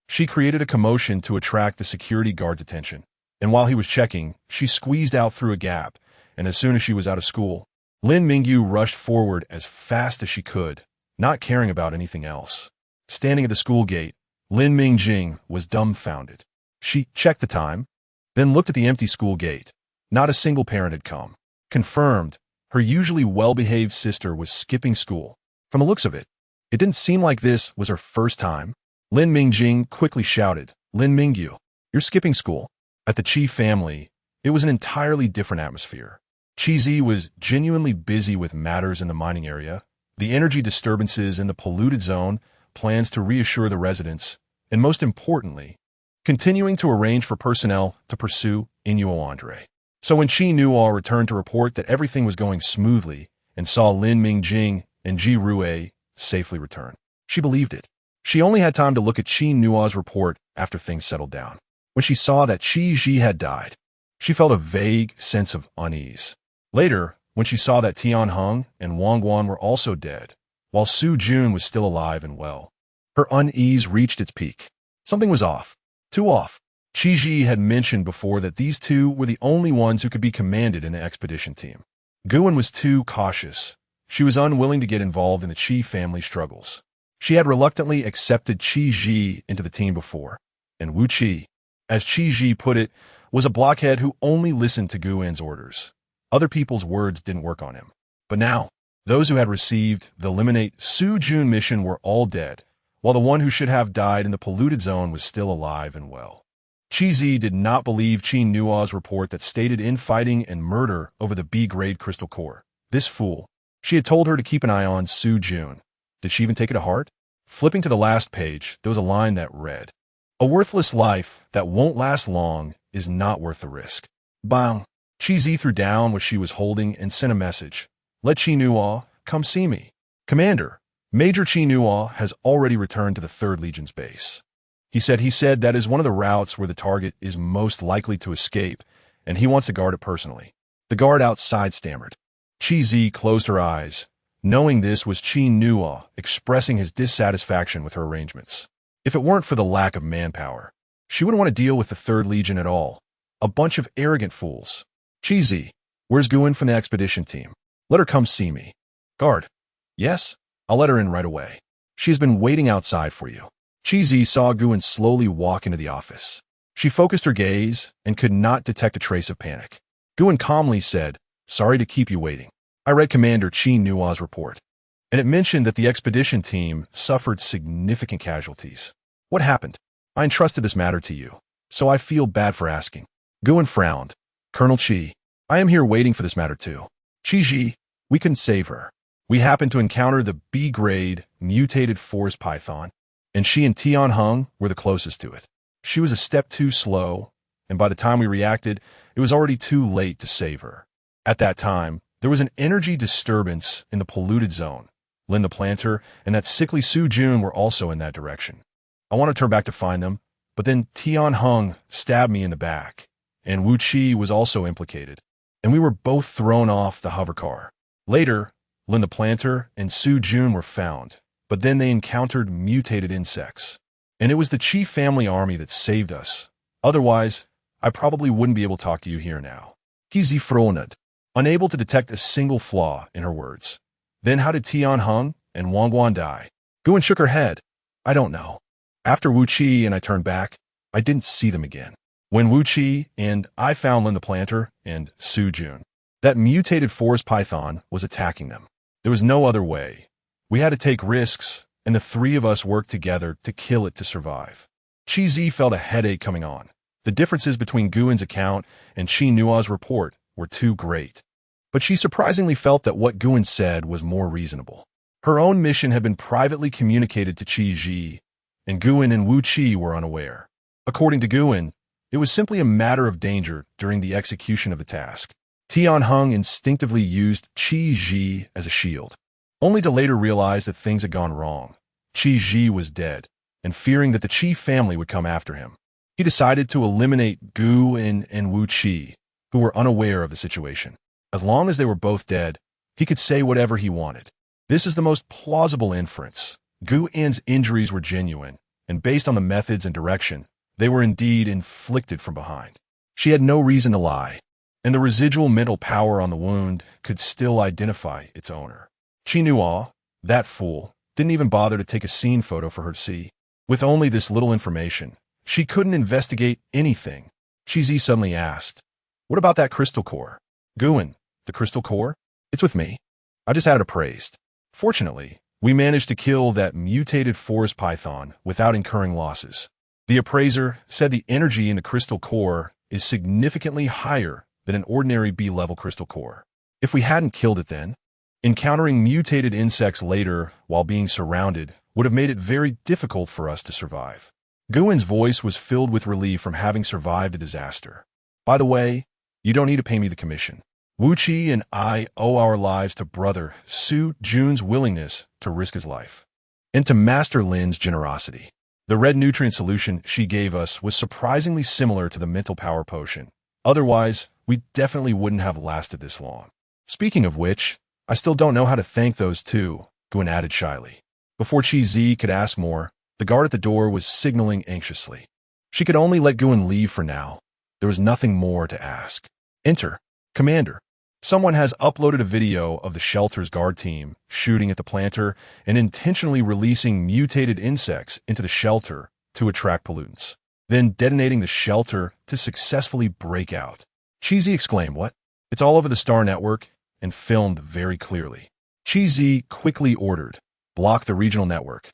She created a commotion to attract the security guard's attention, and while he was checking, she squeezed out through a gap, and as soon as she was out of school, Lin Mingjing rushed forward as fast as she could, not caring about anything else. Standing at the school gate, Lin Mingjing was dumbfounded. She checked the time, then looked at the empty school gate. Not a single parent had come. Confirmed, her usually well-behaved sister was skipping school. From the looks of it, it didn't seem like this was her first time. Lin Mingjing quickly shouted, "Lin Mingjing, you're skipping school." At the Chi family, it was an entirely different atmosphere. Chi was genuinely busy with matters in the mining area, the energy disturbances in the polluted zone, plans to reassure the residents, and most importantly, continuing to arrange for personnel to pursue Yuan. So when Chi Nuo returned to report that everything was going smoothly and saw Lin Mingjing and Ji Rue safely return, she believed it. She only had time to look at Chi Nuo's report after things settled down. When she saw that Chi Ji had died, she felt a vague sense of unease. Later, when she saw that Tian Heng and Wang Guan were also dead, while Su Jun was still alive and well, her unease reached its peak. Something was off. Too off. Chi Ji had mentioned before that these two were the only ones who could be commanded in the expedition team. Yuan was too cautious. She was unwilling to get involved in the Chi family struggles. She had reluctantly accepted Chi Ji into the team before, and Wu Qi, as Chi Ji put it, was a blockhead who only listened to Yuan's orders. Other people's words didn't work on him. But now, those who had received the Eliminate Su Jun mission were all dead, while the one who should have died in the polluted zone was still alive and well. Chi did not believe Chi Nuo's report that stated infighting and murder over the B-grade crystal core. This fool. She had told her to keep an eye on Su Jun. Did she even take it to heart? Flipping to the last page, there was a line that read, "A worthless life that won't last long is not worth the risk." Bang! Chi threw down what she was holding and sent a message. "Let Chi Nuo come see me. Commander, Major Chi Nuo has already returned to the 3rd Legion's base. He said that is one of the routes where the target is most likely to escape, and he wants to guard it personally." The guard outside stammered. Chi closed her eyes, knowing this was Chi Nuo expressing his dissatisfaction with her arrangements. If it weren't for the lack of manpower, she wouldn't want to deal with the 3rd Legion at all. A bunch of arrogant fools. Chi, where's Yuan from the expedition team? Let her come see me. Guard. Yes, I'll let her in right away. She has been waiting outside for you. Chi saw Yuan slowly walk into the office. She focused her gaze and could not detect a trace of panic. Yuan calmly said, "Sorry to keep you waiting. I read Commander Chi Nuo's report, and it mentioned that the expedition team suffered significant casualties. What happened? I entrusted this matter to you, so I feel bad for asking." Yuan frowned. "Colonel Chi, I am here waiting for this matter too. Chi, we couldn't save her. We happened to encounter the B-grade mutated forest python, and she and Tian Heng were the closest to it. She was a step too slow, and by the time we reacted, it was already too late to save her. At that time, there was an energy disturbance in the polluted zone, Lin the planter, and that sickly Su Jun were also in that direction. I want to turn back to find them, but then Tian Hung stabbed me in the back, and Wu Qi was also implicated, and we were both thrown off the hovercar. Later, Lin the planter and Su Jun were found, but then they encountered mutated insects. And it was the Qi family army that saved us. Otherwise, I probably wouldn't be able to talk to you here now. Kizi Fronad, unable to detect a single flaw in her words. Then how did Tian Hung and Wang Guan die? Guan shook her head. I don't know. After Wu Qi and I turned back, I didn't see them again. When Wu Qi and I found Lin the planter and Su Jun, that mutated forest python was attacking them. There was no other way. We had to take risks, and the three of us worked together to kill it to survive. Qi Zi felt a headache coming on. The differences between Guan's account and Qi Nua's report were too great. But she surprisingly felt that what Guan said was more reasonable. Her own mission had been privately communicated to Qi Zi, and Guan and Wu Qi were unaware. According to Guan, it was simply a matter of danger during the execution of the task. Tian Hung instinctively used Qi Zi as a shield, only to later realize that things had gone wrong. Qi Zi was dead, and fearing that the Qi family would come after him, he decided to eliminate Guan and Wu Qi, who were unaware of the situation. As long as they were both dead, he could say whatever he wanted. This is the most plausible inference. Guan's injuries were genuine, and based on the methods and direction, they were indeed inflicted from behind. She had no reason to lie, and the residual mental power on the wound could still identify its owner. Qi Nua, that fool, didn't even bother to take a scene photo for her to see. With only this little information, she couldn't investigate anything. Qi Zi suddenly asked, "What about that crystal core?" Guan, the crystal core? It's with me. I just had it appraised. Fortunately, we managed to kill that mutated forest python without incurring losses. The appraiser said the energy in the crystal core is significantly higher than an ordinary B-level crystal core. If we hadn't killed it then, encountering mutated insects later while being surrounded would have made it very difficult for us to survive. Guan's voice was filled with relief from having survived a disaster. By the way, you don't need to pay me the commission. Wu Qi and I owe our lives to brother Su Jun's willingness to risk his life, and to Master Lin's generosity. The red nutrient solution she gave us was surprisingly similar to the mental power potion. Otherwise, we definitely wouldn't have lasted this long. Speaking of which, I still don't know how to thank those two, Guan added shyly. Before Qi Zi could ask more, the guard at the door was signaling anxiously. She could only let Guan leave for now. There was nothing more to ask. Enter. Commander. Someone has uploaded a video of the shelter's guard team shooting at the planter and intentionally releasing mutated insects into the shelter to attract pollutants, then detonating the shelter to successfully break out. Qi Zi exclaimed, "What?" It's all over the Star Network and filmed very clearly. Qi Zi quickly ordered, block the regional network,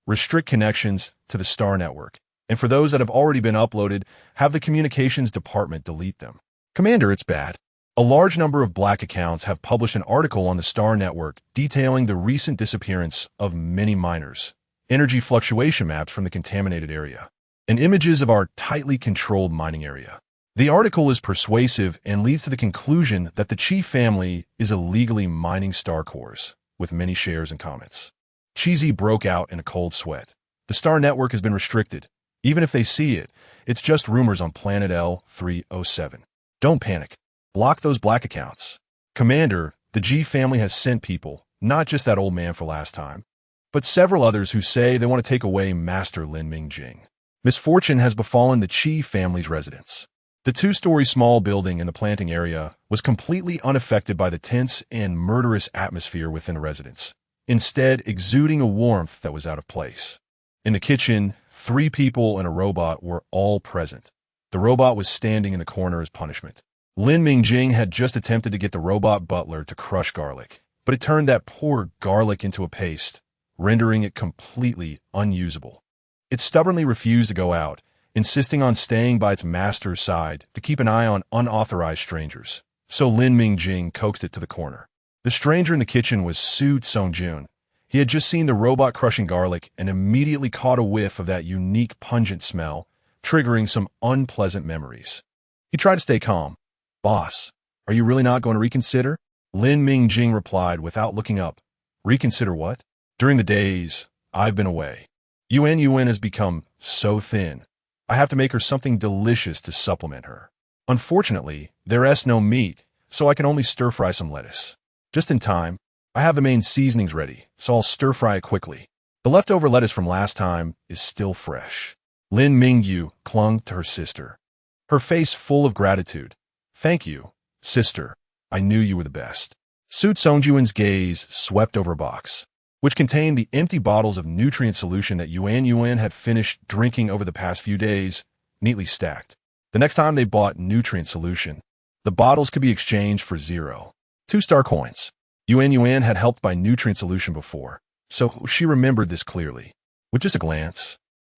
restrict connections to the Star Network, and for those that have already been uploaded, have the communications department delete them. Commander, it's bad. A large number of black accounts have published an article on the Star Network detailing the recent disappearance of many miners, energy fluctuation maps from the contaminated area, and images of our tightly controlled mining area. The article is persuasive and leads to the conclusion that the Qi family is illegally mining star cores, with many shares and comments. Qi Zi broke out in a cold sweat. The Star Network has been restricted. Even if they see it, it's just rumors on Planet L307. Don't panic. Block those black accounts. Commander, the G family has sent people, not just that old man for last time, but several others who say they want to take away Master Lin Mingjing. Misfortune has befallen the Qi family's residence. The two-story small building in the planting area was completely unaffected by the tense and murderous atmosphere within the residence, instead exuding a warmth that was out of place. In the kitchen, 3 people and a robot were all present. The robot was standing in the corner as punishment. Lin Mingjing had just attempted to get the robot butler to crush garlic, but it turned that poor garlic into a paste, rendering it completely unusable. It stubbornly refused to go out, insisting on staying by its master's side to keep an eye on unauthorized strangers. So Lin Mingjing coaxed it to the corner. The stranger in the kitchen was Su Songjun. He had just seen the robot crushing garlic and immediately caught a whiff of that unique pungent smell, triggering some unpleasant memories. He tried to stay calm. "Boss, are you really not going to reconsider?" Lin Mingjing replied without looking up. Reconsider what? During the days I've been away, Yuan has become so thin. I have to make her something delicious to supplement her. Unfortunately, there's no meat, so I can only stir-fry some lettuce. Just in time, I have the main seasonings ready, so I'll stir-fry it quickly. The leftover lettuce from last time is still fresh. Lin Mingjing clung to her sister, her face full of gratitude. Thank you, sister. I knew you were the best. Su Songyuan's gaze swept over a box, which contained the empty bottles of nutrient solution that Yuan had finished drinking over the past few days, neatly stacked. The next time they bought nutrient solution, the bottles could be exchanged for 0. 2-star coins. Yuan had helped buy nutrient solution before, so she remembered this clearly. With just a glance,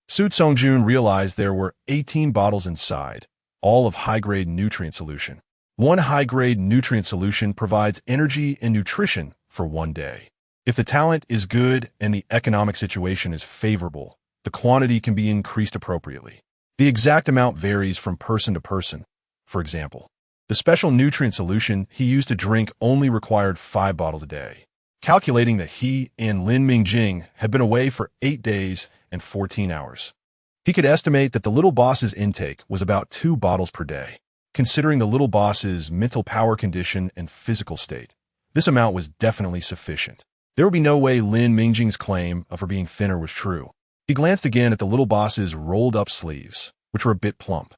Su Songjun realized there were 18 bottles inside, all of high-grade nutrient solution. One high-grade nutrient solution provides energy and nutrition for one day. If the talent is good and the economic situation is favorable, the quantity can be increased appropriately. The exact amount varies from person to person. For example, the special nutrient solution he used to drink only required 5 bottles a day. Calculating that he and Lin Mingjing had been away for 8 days and 14 hours, he could estimate that the little boss's intake was about 2 bottles per day. Considering the little boss's mental power condition and physical state, this amount was definitely sufficient. There would be no way Lin Mingjing's claim of her being thinner was true. He glanced again at the little boss's rolled-up sleeves, which were a bit plump.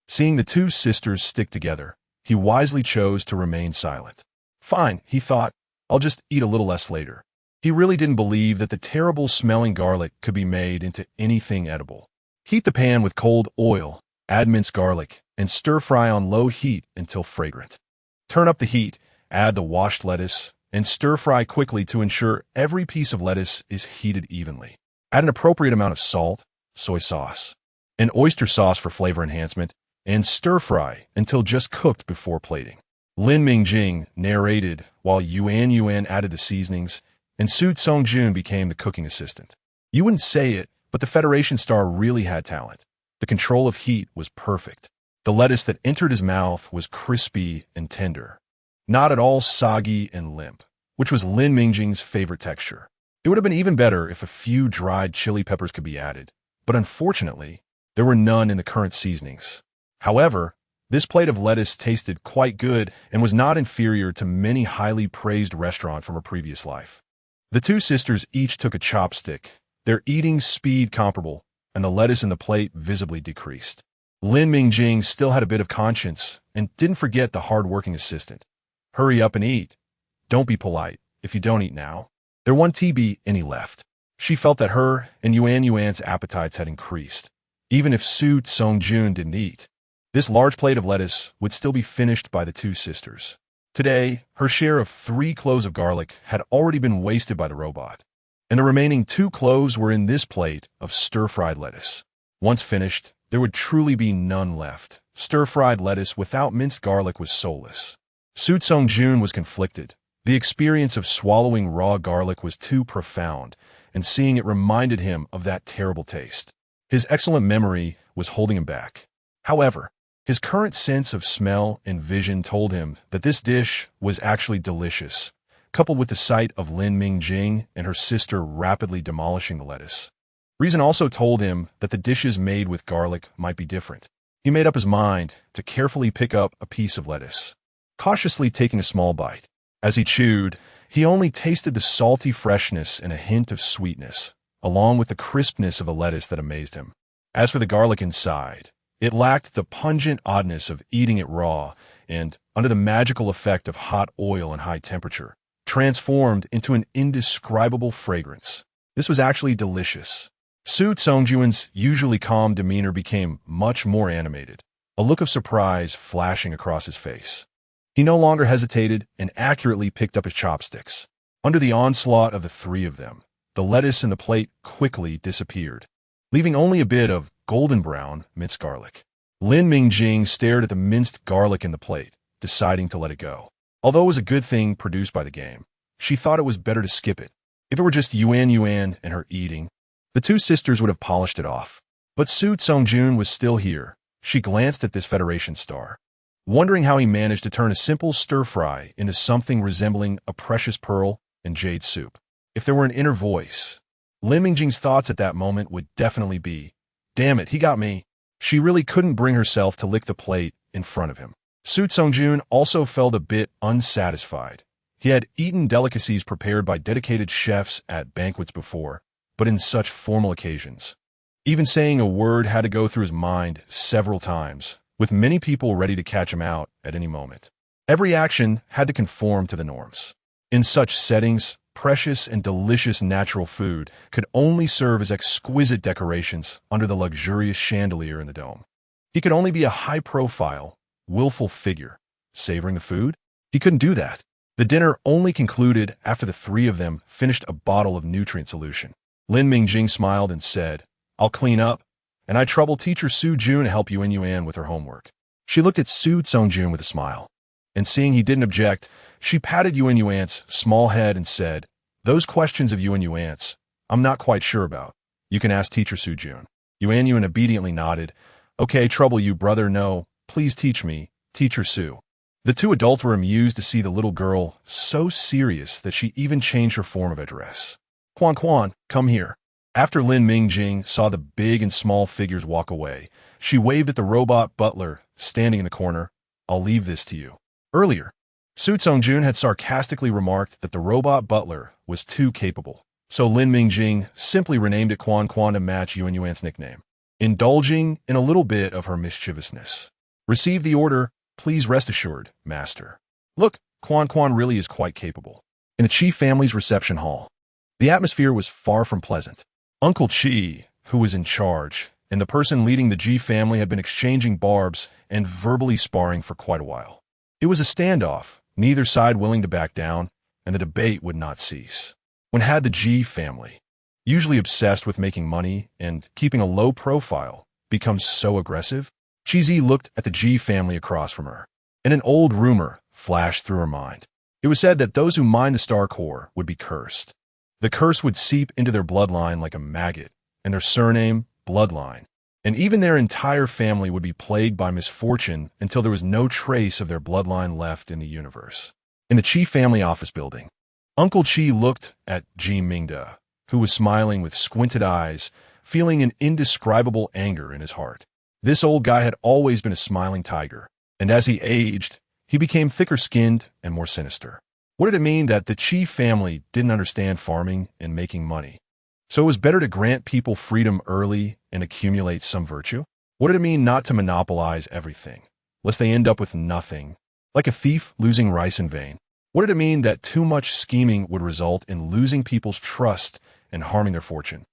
Seeing the two sisters stick together, he wisely chose to remain silent. Fine, he thought, I'll just eat a little less later. He really didn't believe that the terrible-smelling garlic could be made into anything edible. Heat the pan with cold oil, add minced garlic, and stir-fry on low heat until fragrant. Turn up the heat, add the washed lettuce, and stir-fry quickly to ensure every piece of lettuce is heated evenly. Add an appropriate amount of salt, soy sauce, and oyster sauce for flavor enhancement, and stir-fry until just cooked before plating. Lin Mingjing narrated while Yuan added the seasonings, and Su Songjun became the cooking assistant. You wouldn't say it, but the Federation star really had talent. The control of heat was perfect. The lettuce that entered his mouth was crispy and tender, not at all soggy and limp, which was Lin Mingjing's favorite texture. It would have been even better if a few dried chili peppers could be added, but unfortunately, there were none in the current seasonings. However, this plate of lettuce tasted quite good and was not inferior to many highly praised restaurants from her previous life. The two sisters each took a chopstick, their eating speed comparable, and the lettuce in the plate visibly decreased. Lin Mingjing still had a bit of conscience and didn't forget the hard-working assistant. Hurry up and eat. Don't be polite if you don't eat now. There won't be any left. She felt that her and Yuan's appetites had increased, even if Su Songjun didn't eat. This large plate of lettuce would still be finished by the two sisters. Today, her share of 3 cloves of garlic had already been wasted by the robot, and the remaining 2 cloves were in this plate of stir-fried lettuce. Once finished, there would truly be none left. Stir-fried lettuce without minced garlic was soulless. Su Songjun was conflicted. The experience of swallowing raw garlic was too profound, and seeing it reminded him of that terrible taste. His excellent memory was holding him back. However, his current sense of smell and vision told him that this dish was actually delicious, coupled with the sight of Lin Mingjing and her sister rapidly demolishing the lettuce. Reason also told him that the dishes made with garlic might be different. He made up his mind to carefully pick up a piece of lettuce, cautiously taking a small bite. As he chewed, he only tasted the salty freshness and a hint of sweetness, along with the crispness of the lettuce that amazed him. As for the garlic inside, it lacked the pungent oddness of eating it raw and, under the magical effect of hot oil and high temperature, transformed into an indescribable fragrance. This was actually delicious. Su Songjun's usually calm demeanor became much more animated, a look of surprise flashing across his face. He no longer hesitated and accurately picked up his chopsticks. Under the onslaught of the 3 of them, the lettuce in the plate quickly disappeared, leaving only a bit of golden brown minced garlic. Lin Mingjing stared at the minced garlic in the plate, deciding to let it go. Although it was a good thing produced by the game, she thought it was better to skip it. If it were just Yuan and her eating, the two sisters would have polished it off. But Su Songjun was still here. She glanced at this Federation star, wondering how he managed to turn a simple stir-fry into something resembling a precious pearl and jade soup. If there were an inner voice, Lin Mingjing's thoughts at that moment would definitely be, damn it, he got me. She really couldn't bring herself to lick the plate in front of him. Su Songjun also felt a bit unsatisfied. He had eaten delicacies prepared by dedicated chefs at banquets before, but in such formal occasions. Even saying a word had to go through his mind several times, with many people ready to catch him out at any moment. Every action had to conform to the norms. In such settings, precious and delicious natural food could only serve as exquisite decorations under the luxurious chandelier in the dome. He could only be a high-profile, willful figure. Savoring the food? He couldn't do that. The dinner only concluded after the three of them finished a bottle of nutrient solution. Lin Mingjing smiled and said, I'll clean up, and I trouble teacher Su Jun to help Yuan with her homework. She looked at Su Songjun with a smile, and seeing he didn't object, she patted Yuan's small head and said, those questions of Yuan's, I'm not quite sure about. You can ask teacher Su Jun. Yuan obediently nodded. Okay, trouble you, brother, no, please teach me, teacher Su. The two adults were amused to see the little girl so serious that she even changed her form of address. Quan, come here. After Lin Mingjing saw the big and small figures walk away, she waved at the robot butler standing in the corner. I'll leave this to you. Earlier, Su Songjun had sarcastically remarked that the robot butler was too capable, so Lin Mingjing simply renamed it Quan to match Yuan's nickname, indulging in a little bit of her mischievousness. Receive the order, please rest assured, master. Look, Quan really is quite capable. In the Chi family's reception hall, the atmosphere was far from pleasant. Uncle Chi, who was in charge, and the person leading the Ji family had been exchanging barbs and verbally sparring for quite a while. It was a standoff, neither side willing to back down, and the debate would not cease. When had the Ji family, usually obsessed with making money and keeping a low profile, become so aggressive? Chi Zi looked at the Ji family across from her, and an old rumor flashed through her mind. It was said that those who mined the star core would be cursed. The curse would seep into their bloodline like a maggot, and their surname, bloodline, and even their entire family would be plagued by misfortune until there was no trace of their bloodline left in the universe. In the Chi family office building, Uncle Chi looked at Ji Mingda, who was smiling with squinted eyes, feeling an indescribable anger in his heart. This old guy had always been a smiling tiger, and as he aged, he became thicker-skinned and more sinister. What did it mean that the Chi family didn't understand farming and making money? So it was better to grant people freedom early and accumulate some virtue? What did it mean not to monopolize everything, lest they end up with nothing, like a thief losing rice in vain? What did it mean that too much scheming would result in losing people's trust and harming their fortune,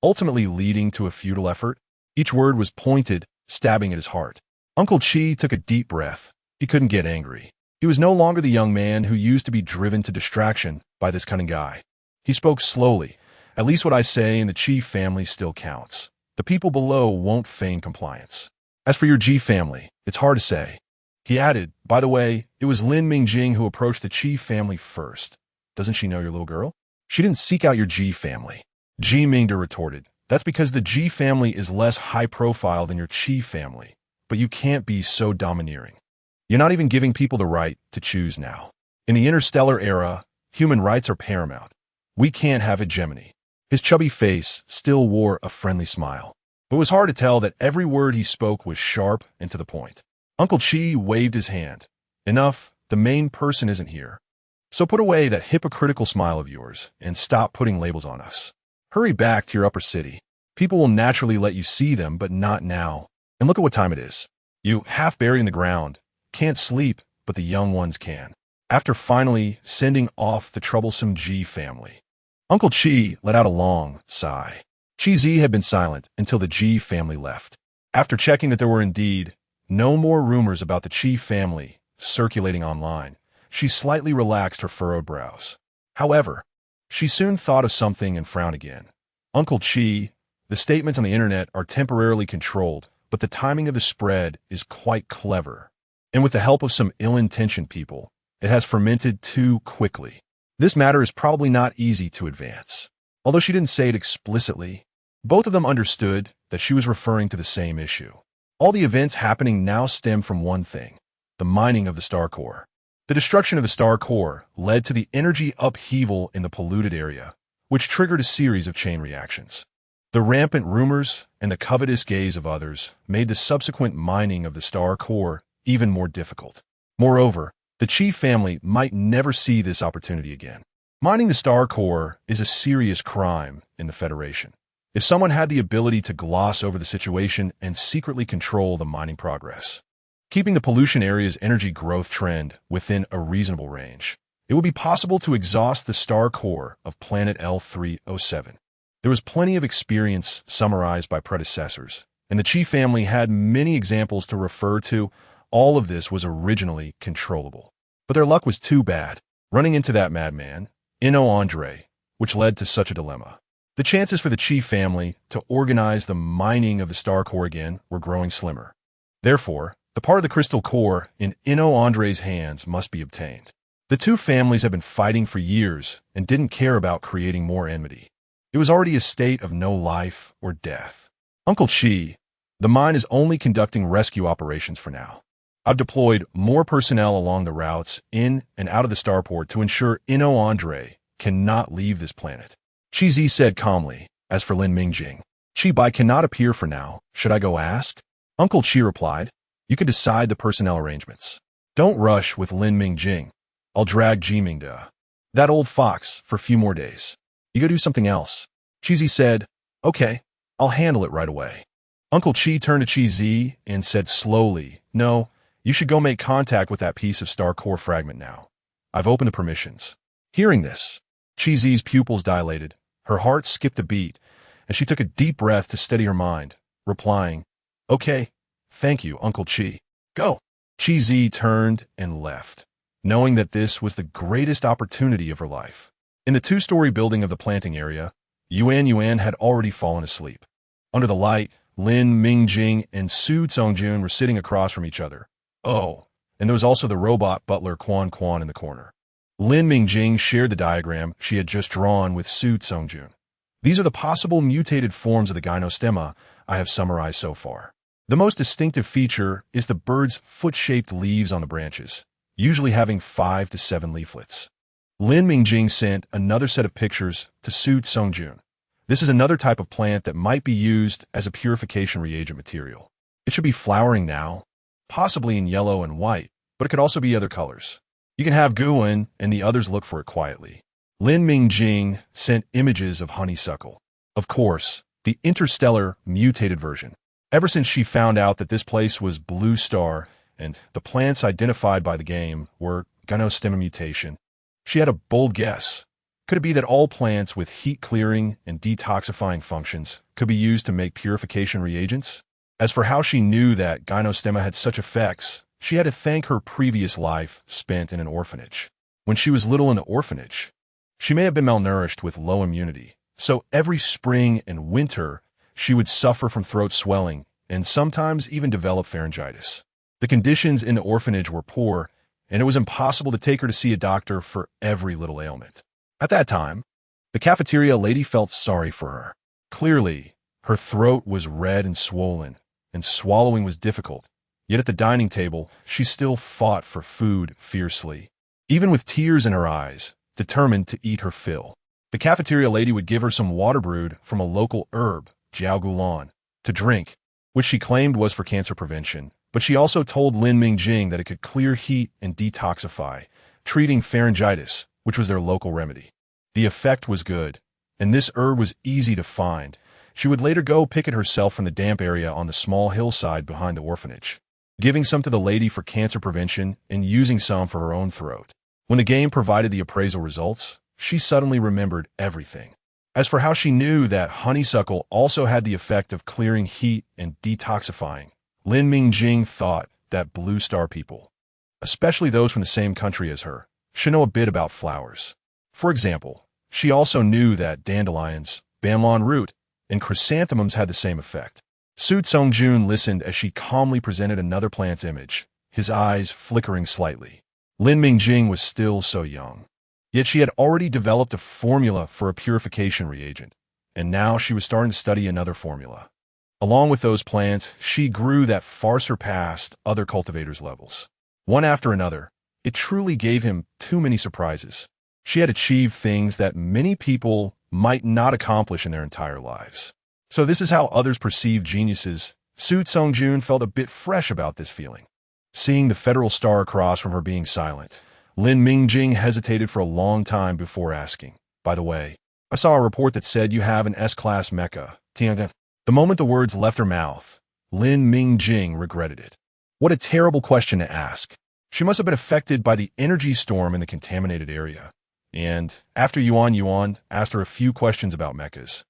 ultimately leading to a futile effort? Each word was pointed, stabbing at his heart. Uncle Chi took a deep breath. He couldn't get angry. He was no longer the young man who used to be driven to distraction by this cunning guy. He spoke slowly. At least what I say in the Chi family still counts. The people below won't feign compliance. As for your Ji family, it's hard to say. He added, by the way, it was Lin Mingjing who approached the Chi family first. Doesn't she know your little girl? She didn't seek out your Ji family. Ji Mingda retorted, that's because the Ji family is less high profile than your Chi family. But you can't be so domineering. You're not even giving people the right to choose now. In the interstellar era, human rights are paramount. We can't have hegemony. His chubby face still wore a friendly smile, but it was hard to tell that every word he spoke was sharp and to the point. Uncle Chi waved his hand. Enough, the main person isn't here. So put away that hypocritical smile of yours and stop putting labels on us. Hurry back to your upper city. People will naturally let you see them, but not now. And look at what time it is. You, half buried in the ground, can't sleep, but the young ones can. After finally sending off the troublesome Ji family, Uncle Chi let out a long sigh. Chi Zi had been silent until the Ji family left. After checking that there were indeed no more rumors about the Chi family circulating online, she slightly relaxed her furrowed brows. However, she soon thought of something and frowned again. Uncle Chi, the statements on the internet are temporarily controlled, but the timing of the spread is quite clever. And with the help of some ill-intentioned people, it has fermented too quickly. This matter is probably not easy to advance. Although she didn't say it explicitly, both of them understood that she was referring to the same issue. All the events happening now stem from one thing, the mining of the star core. The destruction of the star core led to the energy upheaval in the polluted area, which triggered a series of chain reactions. The rampant rumors and the covetous gaze of others made the subsequent mining of the star core even more difficult. Moreover, the Chi family might never see this opportunity again. Mining the star core is a serious crime in the Federation. If someone had the ability to gloss over the situation and secretly control the mining progress, keeping the pollution area's energy growth trend within a reasonable range, it would be possible to exhaust the star core of planet L307. There was plenty of experience summarized by predecessors, and the Chi family had many examples to refer to. All of this was originally controllable. But their luck was too bad, running into that madman, Inno Andre, which led to such a dilemma. The chances for the Chi family to organize the mining of the star core again were growing slimmer. Therefore, the part of the crystal core in Inno Andre's hands must be obtained. The two families had been fighting for years and didn't care about creating more enmity. It was already a state of no life or death. Uncle Chi, the mine is only conducting rescue operations for now. I've deployed more personnel along the routes in and out of the starport to ensure Inno Andre cannot leave this planet. Chi Zi said calmly. As for Lin Mingjing, Chi Bai cannot appear for now. Should I go ask? Uncle Chi replied. You can decide the personnel arrangements. Don't rush with Lin Mingjing. I'll drag Jimingda, that old fox, for a few more days. You go do something else. Chi Zi said, okay, I'll handle it right away. Uncle Chi turned to Chi Zi and said slowly, no, you should go make contact with that piece of star core fragment now. I've opened the permissions. Hearing this, Chi Zi's pupils dilated, her heart skipped a beat, and she took a deep breath to steady her mind, replying, okay, thank you, Uncle Chi. Go. Chi Zi turned and left, knowing that this was the greatest opportunity of her life. In the two-story building of the planting area, Yuan had already fallen asleep. Under the light, Lin Mingjing and Su Tsongjun were sitting across from each other. Oh, and there was also the robot butler Quan in the corner. Lin Mingjing shared the diagram she had just drawn with Su Tsongjun. These are the possible mutated forms of the gynostemma I have summarized so far. The most distinctive feature is the bird's foot-shaped leaves on the branches, usually having 5 to 7 leaflets. Lin Mingjing sent another set of pictures to Su Tsongjun. This is another type of plant that might be used as a purification reagent material. It should be flowering now, possibly in yellow and white, but it could also be other colors. You can have Yuan and the others look for it quietly. Lin Mingjing sent images of honeysuckle. Of course, the interstellar mutated version. Ever since she found out that this place was Blue Star and the plants identified by the game were gynostemma mutation, she had a bold guess. Could it be that all plants with heat-clearing and detoxifying functions could be used to make purification reagents? As for how she knew that gynostemma had such effects, she had to thank her previous life spent in an orphanage. When she was little in the orphanage, she may have been malnourished with low immunity, so every spring and winter she would suffer from throat swelling and sometimes even develop pharyngitis. The conditions in the orphanage were poor, and it was impossible to take her to see a doctor for every little ailment. At that time, the cafeteria lady felt sorry for her. Clearly, her throat was red and swollen, and swallowing was difficult. Yet at the dining table, she still fought for food fiercely, even with tears in her eyes, determined to eat her fill. The cafeteria lady would give her some water brewed from a local herb, jiao gulan, to drink, which she claimed was for cancer prevention. But she also told Lin Mingjing that it could clear heat and detoxify, treating pharyngitis, which was their local remedy. The effect was good, and this herb was easy to find. She would later go pick it herself from the damp area on the small hillside behind the orphanage, giving some to the lady for cancer prevention and using some for her own throat. When the game provided the appraisal results, she suddenly remembered everything. As for how she knew that honeysuckle also had the effect of clearing heat and detoxifying, Lin Mingjing thought that Blue Star people, especially those from the same country as her, should know a bit about flowers. For example, she also knew that dandelions, banlan root, and chrysanthemums had the same effect. Su Tsongjun listened as she calmly presented another plant's image, his eyes flickering slightly. Lin Mingjing was still so young. Yet she had already developed a formula for a purification reagent, and now she was starting to study another formula. Along with those plants, she grew that far surpassed other cultivators' levels. One after another, it truly gave him too many surprises. She had achieved things that many people might not accomplish in their entire lives. So this is how others perceive geniuses. Su Songjun felt a bit fresh about this feeling. Seeing the federal star across from her being silent, Lin Mingjing hesitated for a long time before asking, "By the way, I saw a report that said you have an S-class mecha, Tianga." The moment the words left her mouth, Lin Mingjing regretted it. What a terrible question to ask. She must have been affected by the energy storm in the contaminated area. And after Yuan asked her a few questions about mechas,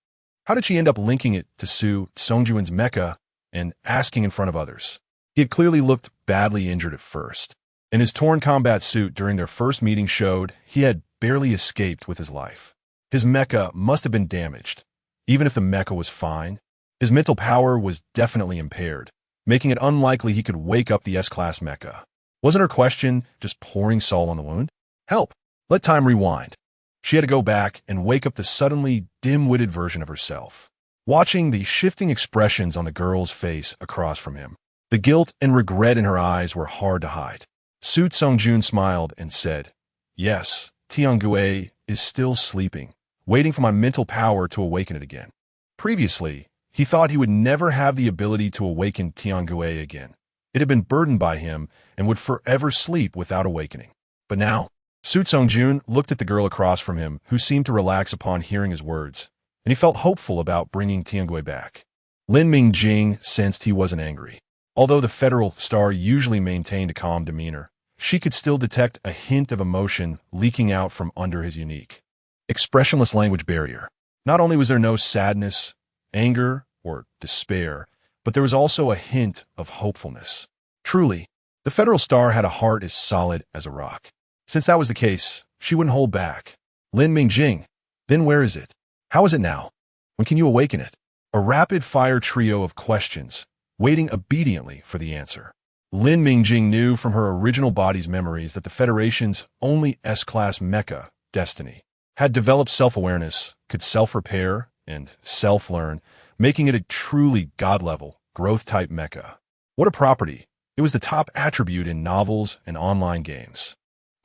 how did she end up linking it to Su Songjun's mecha and asking in front of others? He had clearly looked badly injured at first, and his torn combat suit during their first meeting showed he had barely escaped with his life. His mecha must have been damaged. Even if the mecha was fine, his mental power was definitely impaired, making it unlikely he could wake up the S-class mecha. Wasn't her question just pouring salt on the wound? Help! Let time rewind. She had to go back and wake up the suddenly dim-witted version of herself. Watching the shifting expressions on the girl's face across from him, the guilt and regret in her eyes were hard to hide. Su Songjun smiled and said, "Yes, Tiangue is still sleeping, waiting for my mental power to awaken it again." Previously, he thought he would never have the ability to awaken Tiangue again. It had been burdened by him and would forever sleep without awakening. But now, Su Songjun looked at the girl across from him, who seemed to relax upon hearing his words, and he felt hopeful about bringing Tiangue back. Lin Mingjing sensed he wasn't angry. Although the federal star usually maintained a calm demeanor, she could still detect a hint of emotion leaking out from under his unique, expressionless language barrier. Not only was there no sadness, anger, or despair, but there was also a hint of hopefulness. Truly, the federal star had a heart as solid as a rock. Since that was the case, she wouldn't hold back. "Lin Mingjing, then where is it? How is it now? When can you awaken it?" A rapid-fire trio of questions, waiting obediently for the answer. Lin Mingjing knew from her original body's memories that the Federation's only S-class mecha, Destiny, had developed self-awareness, could self-repair, and self-learn, making it a truly god-level, growth-type mecha. What a property! It was the top attribute in novels and online games.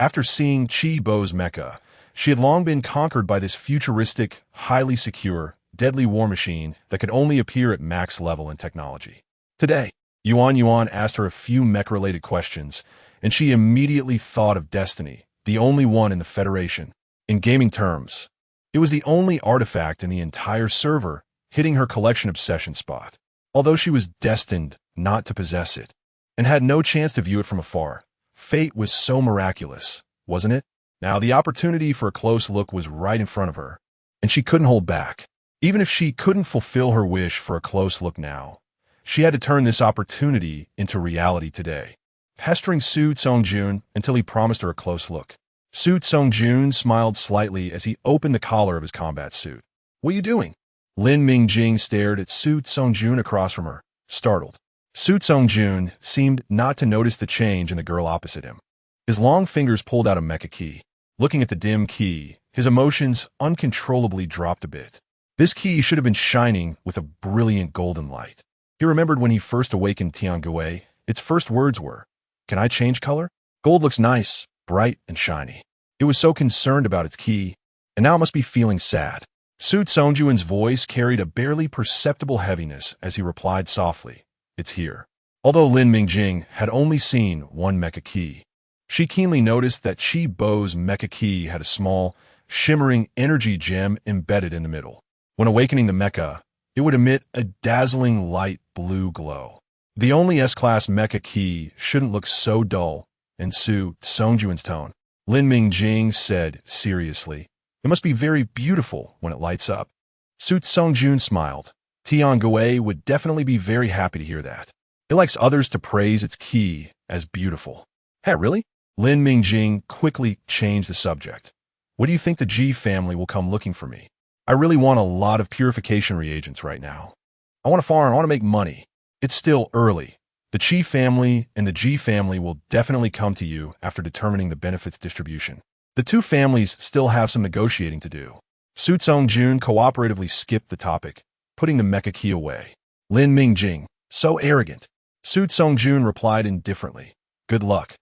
After seeing Chi Bo's mecha, she had long been conquered by this futuristic, highly secure, deadly war machine that could only appear at max level in technology. Today, Yuan asked her a few mech-related questions, and she immediately thought of Destiny, the only one in the Federation. In gaming terms, it was the only artifact in the entire server hitting her collection obsession spot. Although she was destined not to possess it, and had no chance to view it from afar, fate was so miraculous, wasn't it? Now the opportunity for a close look was right in front of her, and she couldn't hold back. Even if she couldn't fulfill her wish for a close look now, she had to turn this opportunity into reality today, pestering Su Songjun until he promised her a close look. Su Songjun smiled slightly as he opened the collar of his combat suit. "What are you doing?" Lin Mingjing stared at Su Songjun across from her, startled. Su Songjun seemed not to notice the change in the girl opposite him. His long fingers pulled out a mecha key. Looking at the dim key, his emotions uncontrollably dropped a bit. This key should have been shining with a brilliant golden light. He remembered when he first awakened Tiangue, its first words were, "Can I change color? Gold looks nice, bright, and shiny." It was so concerned about its key, and now it must be feeling sad. Su Songjun's voice carried a barely perceptible heaviness as he replied softly, "It's here." Although Lin Mingjing had only seen one mecha key, she keenly noticed that Chi Bo's mecha key had a small, shimmering energy gem embedded in the middle. When awakening the mecha, it would emit a dazzling light blue glow. The only S-class mecha key shouldn't look so dull, in Su Songjun's tone. Lin Mingjing said seriously, "It must be very beautiful when it lights up." Su Songjun smiled. Tiangue would definitely be very happy to hear that. It likes others to praise its key as beautiful. "Hey, really?" Lin Mingjing quickly changed the subject. "What do you think the G family will come looking for me? I really want a lot of purification reagents right now. I want to farm, I want to make money. It's still early. The Chi family and the G family will definitely come to you after determining the benefits distribution. The two families still have some negotiating to do." Su Songjun cooperatively skipped the topic, putting the mecha key away. Lin Mingjing, so arrogant. Su Songjun replied indifferently, "Good luck.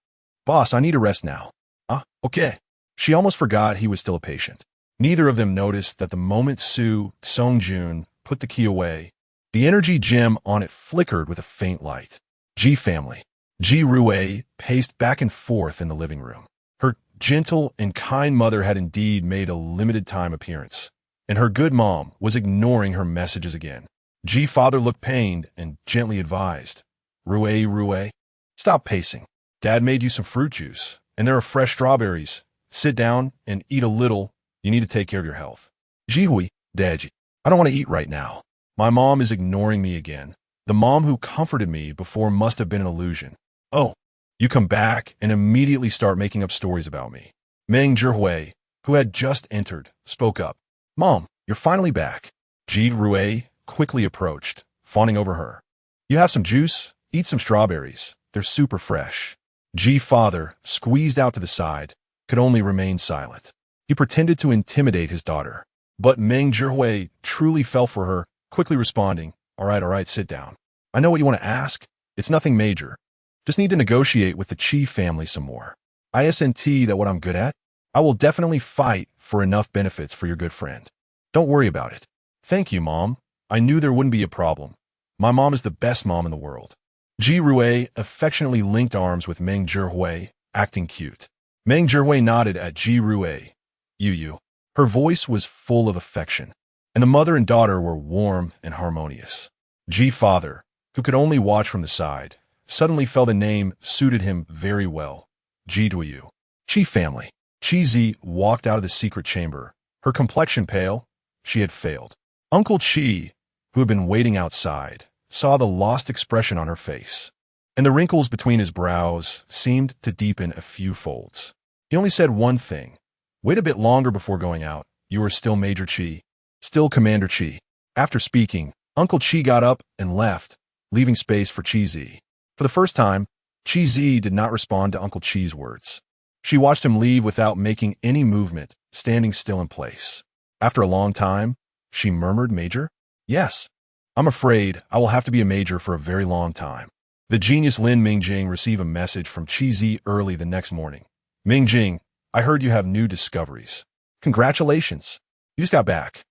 Boss, I need a rest now." "Ah, okay." She almost forgot he was still a patient. Neither of them noticed that the moment Su Songjun put the key away, the energy gem on it flickered with a faint light. Ji family. Ji Rui paced back and forth in the living room. Her gentle and kind mother had indeed made a limited-time appearance, and her good mom was ignoring her messages again. Ji father looked pained and gently advised, Rui, stop pacing. Dad made you some fruit juice, and there are fresh strawberries. Sit down and eat a little. You need to take care of your health. Jihui, Dadji, I don't want to eat right now. My mom is ignoring me again. The mom who comforted me before must have been an illusion. Oh, you come back and immediately start making up stories about me. Meng Zhihui, who had just entered, spoke up. Mom, you're finally back. Ji Rui quickly approached, fawning over her. You have some juice? Eat some strawberries. They're super fresh. Ji father, squeezed out to the side, could only remain silent. He pretended to intimidate his daughter. But Meng Zhihui truly fell for her, quickly responding, all right, sit down. I know what you want to ask. It's nothing major. Just need to negotiate with the Qi family some more. ISNT that what I'm good at? I will definitely fight for enough benefits for your good friend. Don't worry about it. Thank you, Mom. I knew there wouldn't be a problem. My mom is the best mom in the world. Ji Rui affectionately linked arms with Meng Zhihui, acting cute. Meng Zhihui nodded at Ji Rui. You. Her voice was full of affection, and the mother and daughter were warm and harmonious. Ji father, who could only watch from the side, suddenly felt a name suited him very well. Ji Duyu. Qi family. Qi Zi walked out of the secret chamber, her complexion pale. She had failed. Uncle Qi, who had been waiting outside, saw the lost expression on her face, and the wrinkles between his brows seemed to deepen a few folds. He only said one thing. Wait a bit longer before going out. You are still Major Qi. Still Commander Qi. After speaking, Uncle Qi got up and left, leaving space for Qi Zi. For the first time, Qi Zi did not respond to Uncle Qi's words. She watched him leave without making any movement, standing still in place. After a long time, she murmured, Major? Yes. I'm afraid I will have to be a major for a very long time. The genius Lin Mingjing received a message from Qi Zi early the next morning. Mingjing, I heard you have new discoveries. Congratulations. You just got back.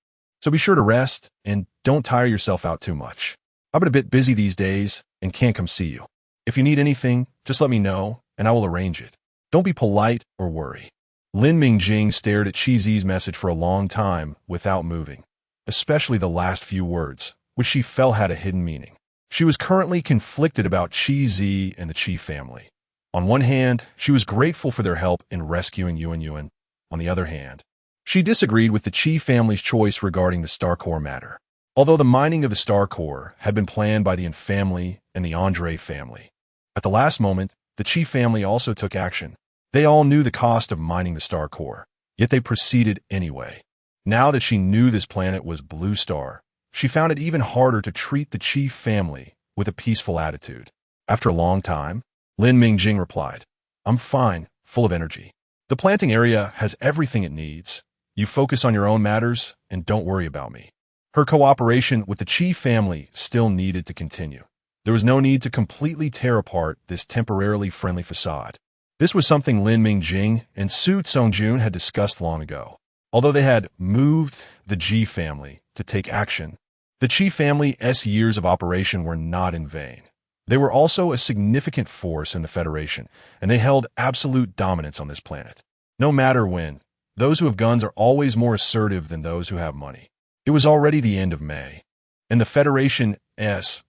So be sure to rest and don't tire yourself out too much. I've been a bit busy these days and can't come see you. If you need anything, just let me know and I will arrange it. Don't be polite or worry. Lin Mingjing stared at Qi Zi's message for a long time without moving, especially the last few words, which she felt had a hidden meaning. She was currently conflicted about Qi Zi and the Qi family. On one hand, she was grateful for their help in rescuing Yuan. On the other hand, she disagreed with the Qi family's choice regarding the Star Core matter. Although the mining of the Star Core had been planned by the Infamily and the Andre family, at the last moment, the Qi family also took action. They all knew the cost of mining the Star Core, yet they proceeded anyway. Now that she knew this planet was Blue Star, she found it even harder to treat the Qi family with a peaceful attitude. After a long time, Lin Mingjing replied, I'm fine, full of energy. The planting area has everything it needs. You focus on your own matters and don't worry about me. Her cooperation with the Qi family still needed to continue. There was no need to completely tear apart this temporarily friendly facade. This was something Lin Mingjing and Su Songjun had discussed long ago. Although they had moved the Ji family to take action, the Qi family's years of operation were not in vain. They were also a significant force in the Federation, and they held absolute dominance on this planet. No matter when, those who have guns are always more assertive than those who have money. It was already the end of May, and the Federation's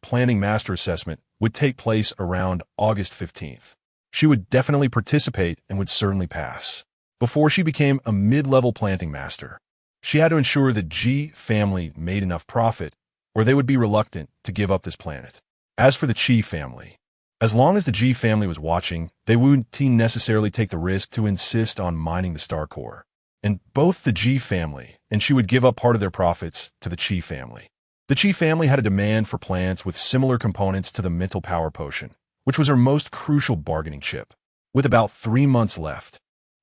Planning Master Assessment would take place around August 15th. She would definitely participate and would certainly pass. Before she became a mid-level planting master, she had to ensure the Ji family made enough profit, or they would be reluctant to give up this planet. As for the Qi family, as long as the Ji family was watching, they wouldn't necessarily take the risk to insist on mining the Star Core. And both the Ji family and she would give up part of their profits to the Qi family. The Qi family had a demand for plants with similar components to the mental power potion, which was her most crucial bargaining chip. With about 3 months left,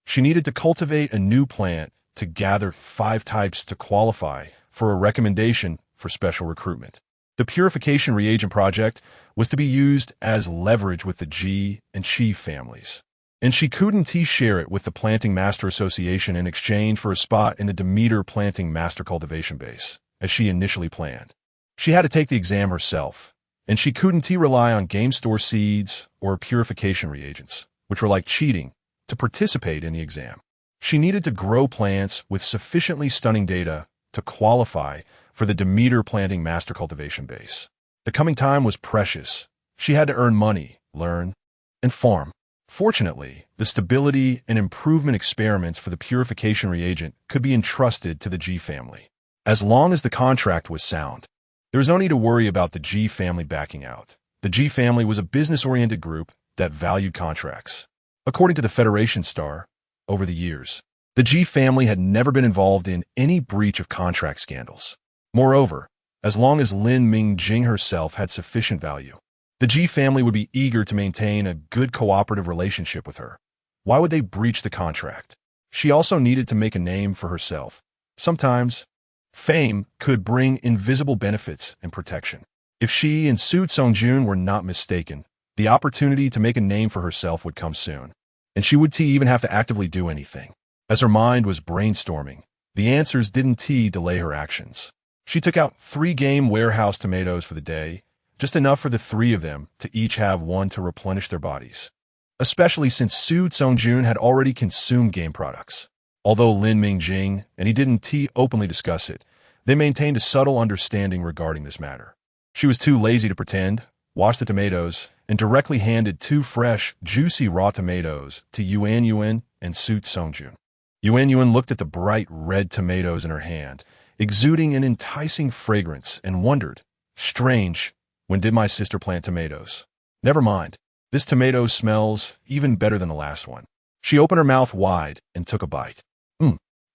she needed to cultivate a new plant to gather 5 types to qualify for a recommendation for special recruitment. The purification reagent project was to be used as leverage with the Ji and Qi families. and she couldn't share it with the Planting Master Association in exchange for a spot in the Demeter Planting Master Cultivation Base, as she initially planned. She had to take the exam herself, and she couldn't rely on game store seeds or purification reagents, which were like cheating, to participate in the exam. She needed to grow plants with sufficiently stunning data to qualify for the Demeter Planting Master Cultivation Base. The coming time was precious. She had to earn money, learn, and farm. Fortunately, the stability and improvement experiments for the purification reagent could be entrusted to the G family. As long as the contract was sound, there was no need to worry about the G family backing out. The G family was a business-oriented group that valued contracts. According to the Federation Star, over the years, the G family had never been involved in any breach of contract scandals. Moreover, as long as Lin Mingjing herself had sufficient value, the G family would be eager to maintain a good cooperative relationship with her. Why would they breach the contract? She also needed to make a name for herself. Sometimes, fame could bring invisible benefits and protection. If she and Su Songjun were not mistaken, the opportunity to make a name for herself would come soon, and she would even have to actively do anything. As her mind was brainstorming, the answers didn't delay her actions. She took out 3 game warehouse tomatoes for the day, just enough for the 3 of them to each have one to replenish their bodies, especially since Su Songjun had already consumed game products. Although Lin Mingjing and he didn't openly discuss it, they maintained a subtle understanding regarding this matter. She was too lazy to pretend, washed the tomatoes, and directly handed 2 fresh, juicy raw tomatoes to Yuan and Su Songjun. Yuan looked at the bright red tomatoes in her hand, exuding an enticing fragrance, and wondered, "Strange, when did my sister plant tomatoes? Never mind, this tomato smells even better than the last one." She opened her mouth wide and took a bite.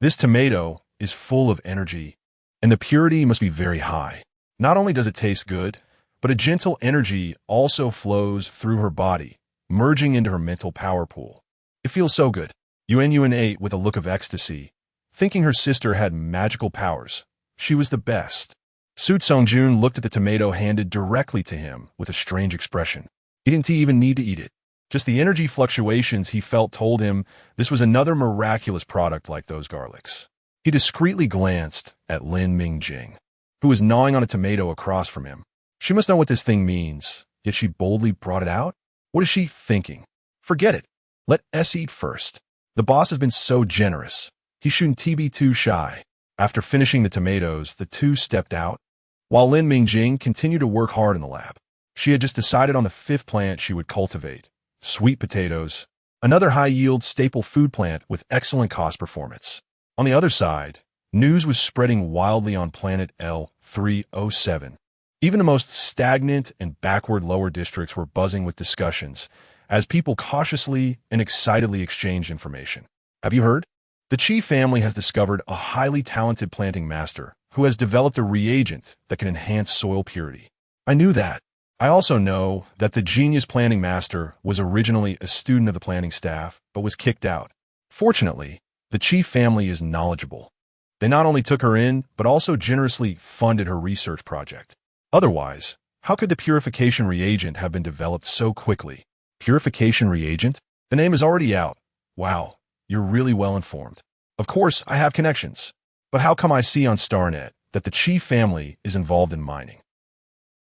This tomato is full of energy, and the purity must be very high. Not only does it taste good, but a gentle energy also flows through her body, merging into her mental power pool. It feels so good. Yuan ate with a look of ecstasy, thinking her sister had magical powers. She was the best. Su Songjun looked at the tomato handed directly to him with a strange expression. He didn't even need to eat it. Just the energy fluctuations he felt told him this was another miraculous product like those garlics. He discreetly glanced at Lin Mingjing, who was gnawing on a tomato across from him. She must know what this thing means, yet she boldly brought it out? What is she thinking? Forget it. Let us eat first. The boss has been so generous. He shouldn't be too shy. After finishing the tomatoes, the 2 stepped out, while Lin Mingjing continued to work hard in the lab. She had just decided on the 5th plant she would cultivate. Sweet potatoes, another high-yield staple food plant with excellent cost performance. On the other side, news was spreading wildly on planet L307. Even the most stagnant and backward lower districts were buzzing with discussions as people cautiously and excitedly exchanged information. Have you heard? The Chi family has discovered a highly talented planting master who has developed a reagent that can enhance soil purity. I knew that. I also know that the genius planting master was originally a student of the planting staff, but was kicked out. Fortunately, the Chi family is knowledgeable. They not only took her in, but also generously funded her research project. Otherwise, how could the purification reagent have been developed so quickly? Purification reagent? The name is already out. Wow, you're really well informed. Of course, I have connections. But how come I see on StarNet that the Chi family is involved in mining?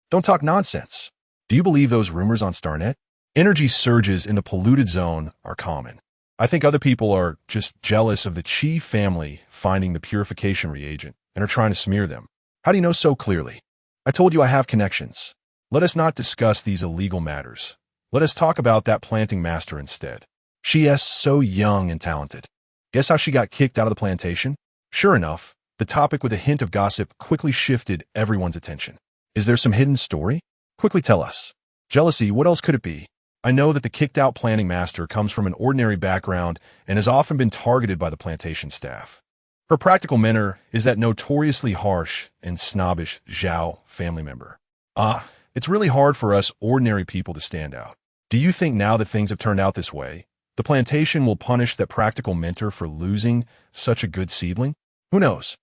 Don't talk nonsense. Do you believe those rumors on StarNet? Energy surges in the polluted zone are common. I think other people are just jealous of the Chi family finding the purification reagent and are trying to smear them. How do you know so clearly? I told you I have connections. Let us not discuss these illegal matters. Let us talk about that planting master instead. She is so young and talented. Guess how she got kicked out of the plantation? Sure enough, the topic with a hint of gossip quickly shifted everyone's attention. Is there some hidden story? Quickly tell us. Jealousy, what else could it be? I know that the kicked-out planting master comes from an ordinary background and has often been targeted by the plantation staff. Her practical mentor is that notoriously harsh and snobbish Zhao family member. It's really hard for us ordinary people to stand out. Do you think now that things have turned out this way, the plantation will punish that practical mentor for losing such a good seedling? Who knows?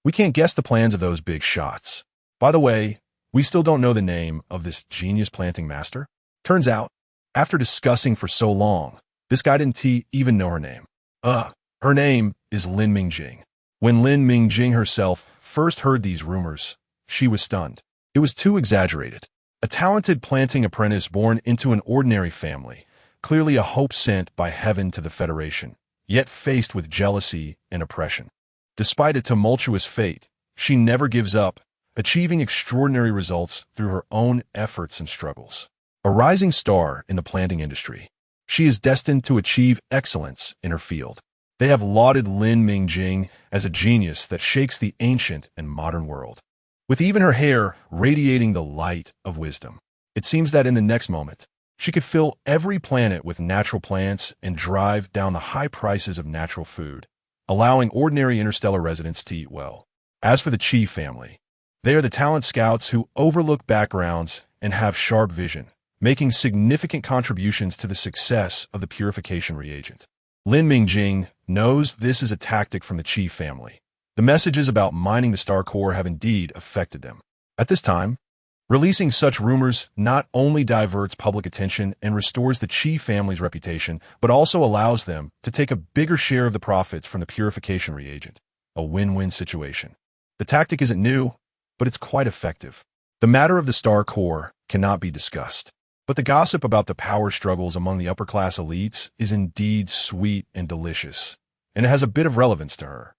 We can't guess the plans of those big shots. By the way, we still don't know the name of this genius planting master. Turns out, after discussing for so long, This guy didn't even know her name. Her name is Lin Mingjing. When Lin Mingjing herself first heard these rumors, she was stunned. It was too exaggerated. A talented planting apprentice born into an ordinary family, clearly a hope sent by heaven to the Federation, yet faced with jealousy and oppression. Despite a tumultuous fate, she never gives up, achieving extraordinary results through her own efforts and struggles. A rising star in the planting industry, she is destined to achieve excellence in her field. They have lauded Lin Mingjing as a genius that shakes the ancient and modern world, with even her hair radiating the light of wisdom. It seems that in the next moment, she could fill every planet with natural plants and drive down the high prices of natural food, allowing ordinary interstellar residents to eat well. As for the Qi family, they are the talent scouts who overlook backgrounds and have sharp vision, making significant contributions to the success of the purification reagent. Lin Mingjing knows this is a tactic from the Qi family. The messages about mining the star core have indeed affected them. At this time, releasing such rumors not only diverts public attention and restores the Qi family's reputation, but also allows them to take a bigger share of the profits from the purification reagent. A win-win situation. The tactic isn't new, but it's quite effective. The matter of the star core cannot be discussed, but the gossip about the power struggles among the upper-class elites is indeed sweet and delicious, and it has a bit of relevance to her,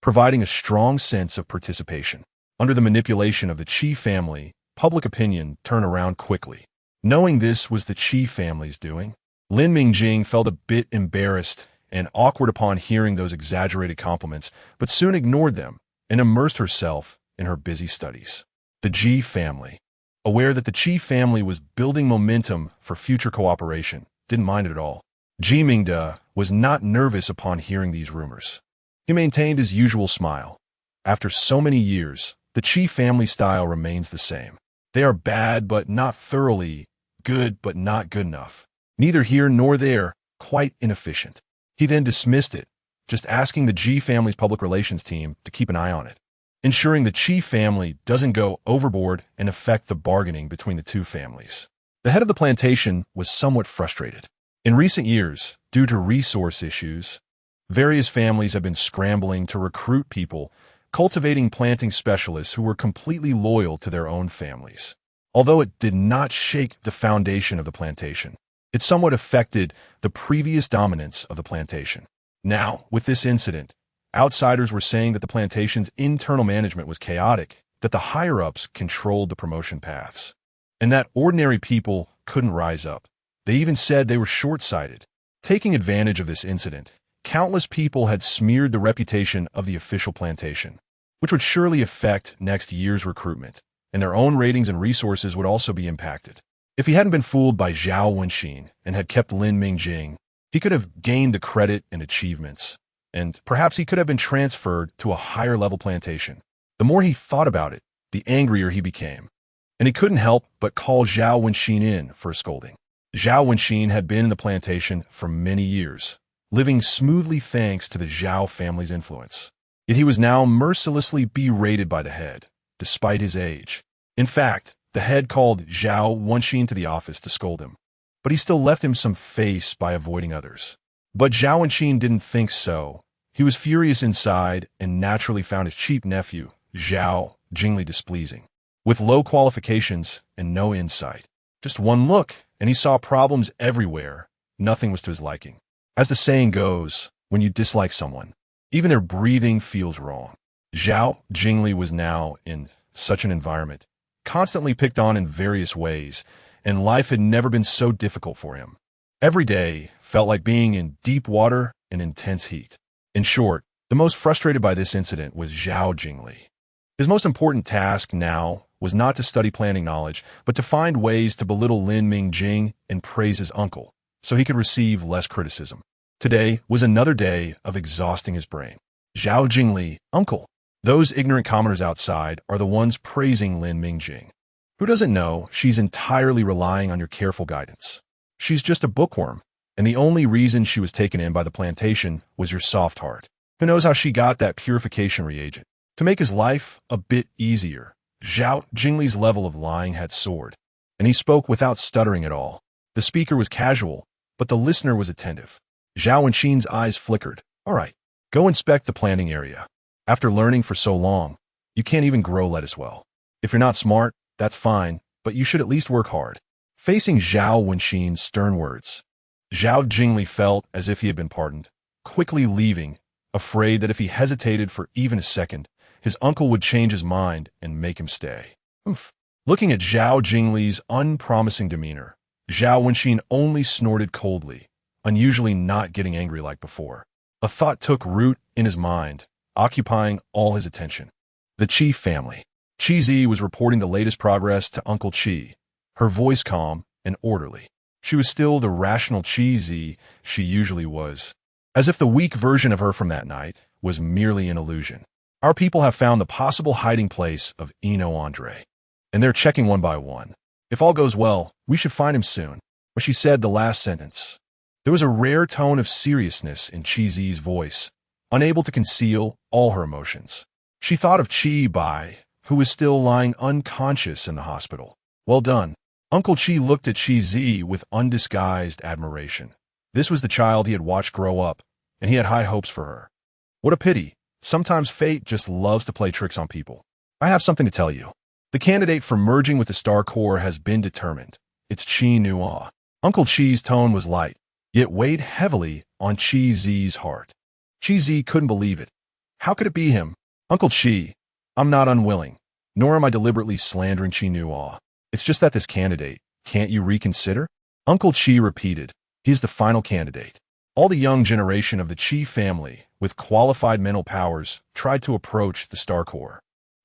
providing a strong sense of participation. Under the manipulation of the Qi family, public opinion turned around quickly. Knowing this was the Qi family's doing, Lin Mingjing felt a bit embarrassed and awkward upon hearing those exaggerated compliments, but soon ignored them and immersed herself in her busy studies. The Qi family, aware that the Qi family was building momentum for future cooperation, didn't mind it at all. Ji Mingde was not nervous upon hearing these rumors. He maintained his usual smile. After so many years, the Qi family style remains the same. They are bad but not thoroughly, good but not good enough. Neither here nor there, quite inefficient. He then dismissed it, just asking the Qi family's public relations team to keep an eye on it, ensuring the Qi family doesn't go overboard and affect the bargaining between the two families. The head of the plantation was somewhat frustrated. In recent years, due to resource issues, various families have been scrambling to recruit people, cultivating planting specialists who were completely loyal to their own families. Although it did not shake the foundation of the plantation, it somewhat affected the previous dominance of the plantation. Now, with this incident, outsiders were saying that the plantation's internal management was chaotic, that the higher-ups controlled the promotion paths, and that ordinary people couldn't rise up. They even said they were short-sighted. Taking advantage of this incident, countless people had smeared the reputation of the official plantation, which would surely affect next year's recruitment, and their own ratings and resources would also be impacted. If he hadn't been fooled by Zhao Wenxin and had kept Lin Mingjing, he could have gained the credit and achievements, and perhaps he could have been transferred to a higher-level plantation. The more he thought about it, the angrier he became, and he couldn't help but call Zhao Wenxin in for a scolding. Zhao Wenxin had been in the plantation for many years, living smoothly thanks to the Zhao family's influence. Yet he was now mercilessly berated by the head, despite his age. In fact, the head called Zhao Wenxin to the office to scold him, but he still left him some face by avoiding others. But Zhao Wenxin didn't think so. He was furious inside and naturally found his cheap nephew, Zhao Jingli, displeasing. With low qualifications and no insight, just one look, and he saw problems everywhere. Nothing was to his liking. As the saying goes, when you dislike someone, even their breathing feels wrong. Zhao Jingli was now in such an environment, constantly picked on in various ways, and life had never been so difficult for him. Every day felt like being in deep water and intense heat. In short, the most frustrated by this incident was Zhao Jingli. His most important task now was not to study planning knowledge, but to find ways to belittle Lin Mingjing and praise his uncle, so he could receive less criticism. Today was another day of exhausting his brain. Zhao Jingli, uncle. Those ignorant commoners outside are the ones praising Lin Mingjing. Who doesn't know she's entirely relying on your careful guidance? She's just a bookworm, and the only reason she was taken in by the plantation was your soft heart. Who knows how she got that purification reagent? To make his life a bit easier, Zhao Jingli's level of lying had soared, and he spoke without stuttering at all. The speaker was casual, but the listener was attentive. Zhao Wenxin's eyes flickered. All right, go inspect the planting area. After learning for so long, you can't even grow lettuce well. If you're not smart, that's fine, but you should at least work hard. Facing Zhao Wenxin's stern words, Zhao Jingli felt as if he had been pardoned, quickly leaving, afraid that if he hesitated for even a second, his uncle would change his mind and make him stay. Oof. Looking at Zhao Jingli's unpromising demeanor, Zhao Wenxin only snorted coldly, unusually not getting angry like before. A thought took root in his mind, occupying all his attention. The Qi family. Qi Zi was reporting the latest progress to Uncle Qi, her voice calm and orderly. She was still the rational Qi Zi she usually was, as if the weak version of her from that night was merely an illusion. Our people have found the possible hiding place of Eno Andre, and they're checking one by one. If all goes well, we should find him soon. When she said the last sentence, there was a rare tone of seriousness in Qi Zi's voice, unable to conceal all her emotions. She thought of Qi Bai, who was still lying unconscious in the hospital. Well done. Uncle Qi looked at Qi Zi with undisguised admiration. This was the child he had watched grow up, and he had high hopes for her. What a pity. Sometimes fate just loves to play tricks on people. I have something to tell you. The candidate for merging with the Star Corps has been determined. It's Qi Nuo. Uncle Qi's tone was light, yet weighed heavily on Qi Zi's heart. Qi Zi couldn't believe it. How could it be him? Uncle Qi, I'm not unwilling, nor am I deliberately slandering Qi Nuo. It's just that this candidate, can't you reconsider? Uncle Qi repeated, he's the final candidate. All the young generation of the Qi family, with qualified mental powers, tried to approach the Star Corps.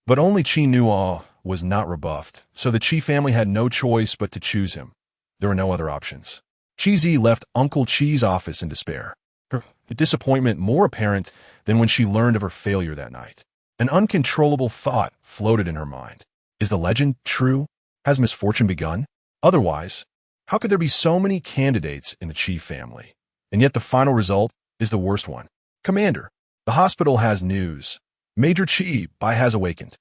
But only Qi Nuo was not rebuffed, so the Qi family had no choice but to choose him. There were no other options. Qi Zi left Uncle Qi's office in despair, her disappointment more apparent than when she learned of her failure that night. An uncontrollable thought floated in her mind. Is the legend true? Has misfortune begun? Otherwise, how could there be so many candidates in the Qi family? And yet the final result is the worst one. Commander, the hospital has news. Major Qi Bai has awakened.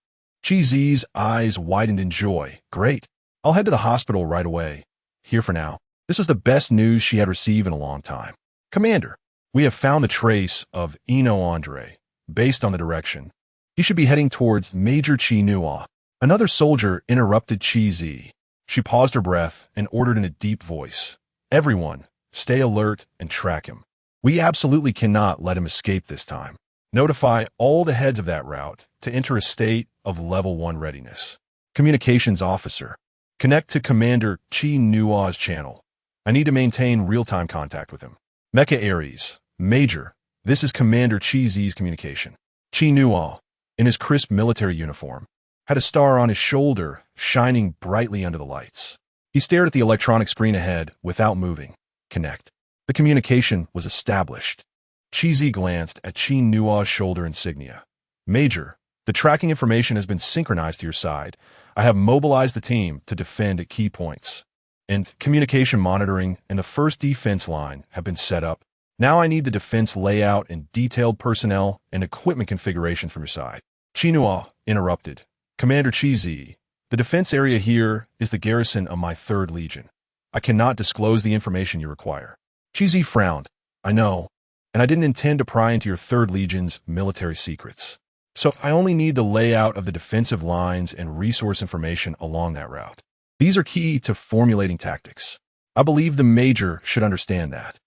Qi Zi's eyes widened in joy. Great. I'll head to the hospital right away. Here for now. This was the best news she had received in a long time. Commander, we have found the trace of Eno Andre. Based on the direction, he should be heading towards Major Qi Nuo. Another soldier interrupted Qi Zi. She paused her breath and ordered in a deep voice. Everyone, stay alert and track him. We absolutely cannot let him escape this time. Notify all the heads of that route to enter a state of level 1 readiness. Communications officer, connect to Commander Qi Nuo's channel. I need to maintain real-time contact with him. Mecha Ares, Major, this is Commander Qi Zi's communication. Qi Nuo, in his crisp military uniform, had a star on his shoulder shining brightly under the lights. He stared at the electronic screen ahead without moving. Connect. The communication was established. Qi Zi glanced at Qi Nuo's shoulder insignia. Major, the tracking information has been synchronized to your side. I have mobilized the team to defend at key points. And communication monitoring and the first defense line have been set up. Now I need the defense layout and detailed personnel and equipment configuration from your side. Qi Nuo interrupted. Commander Qi Zi, the defense area here is the garrison of my 3rd Legion. I cannot disclose the information you require. Qi Zi frowned. I know, and I didn't intend to pry into your 3rd Legion's military secrets. So I only need the layout of the defensive lines and resource information along that route. These are key to formulating tactics. I believe the Major should understand that.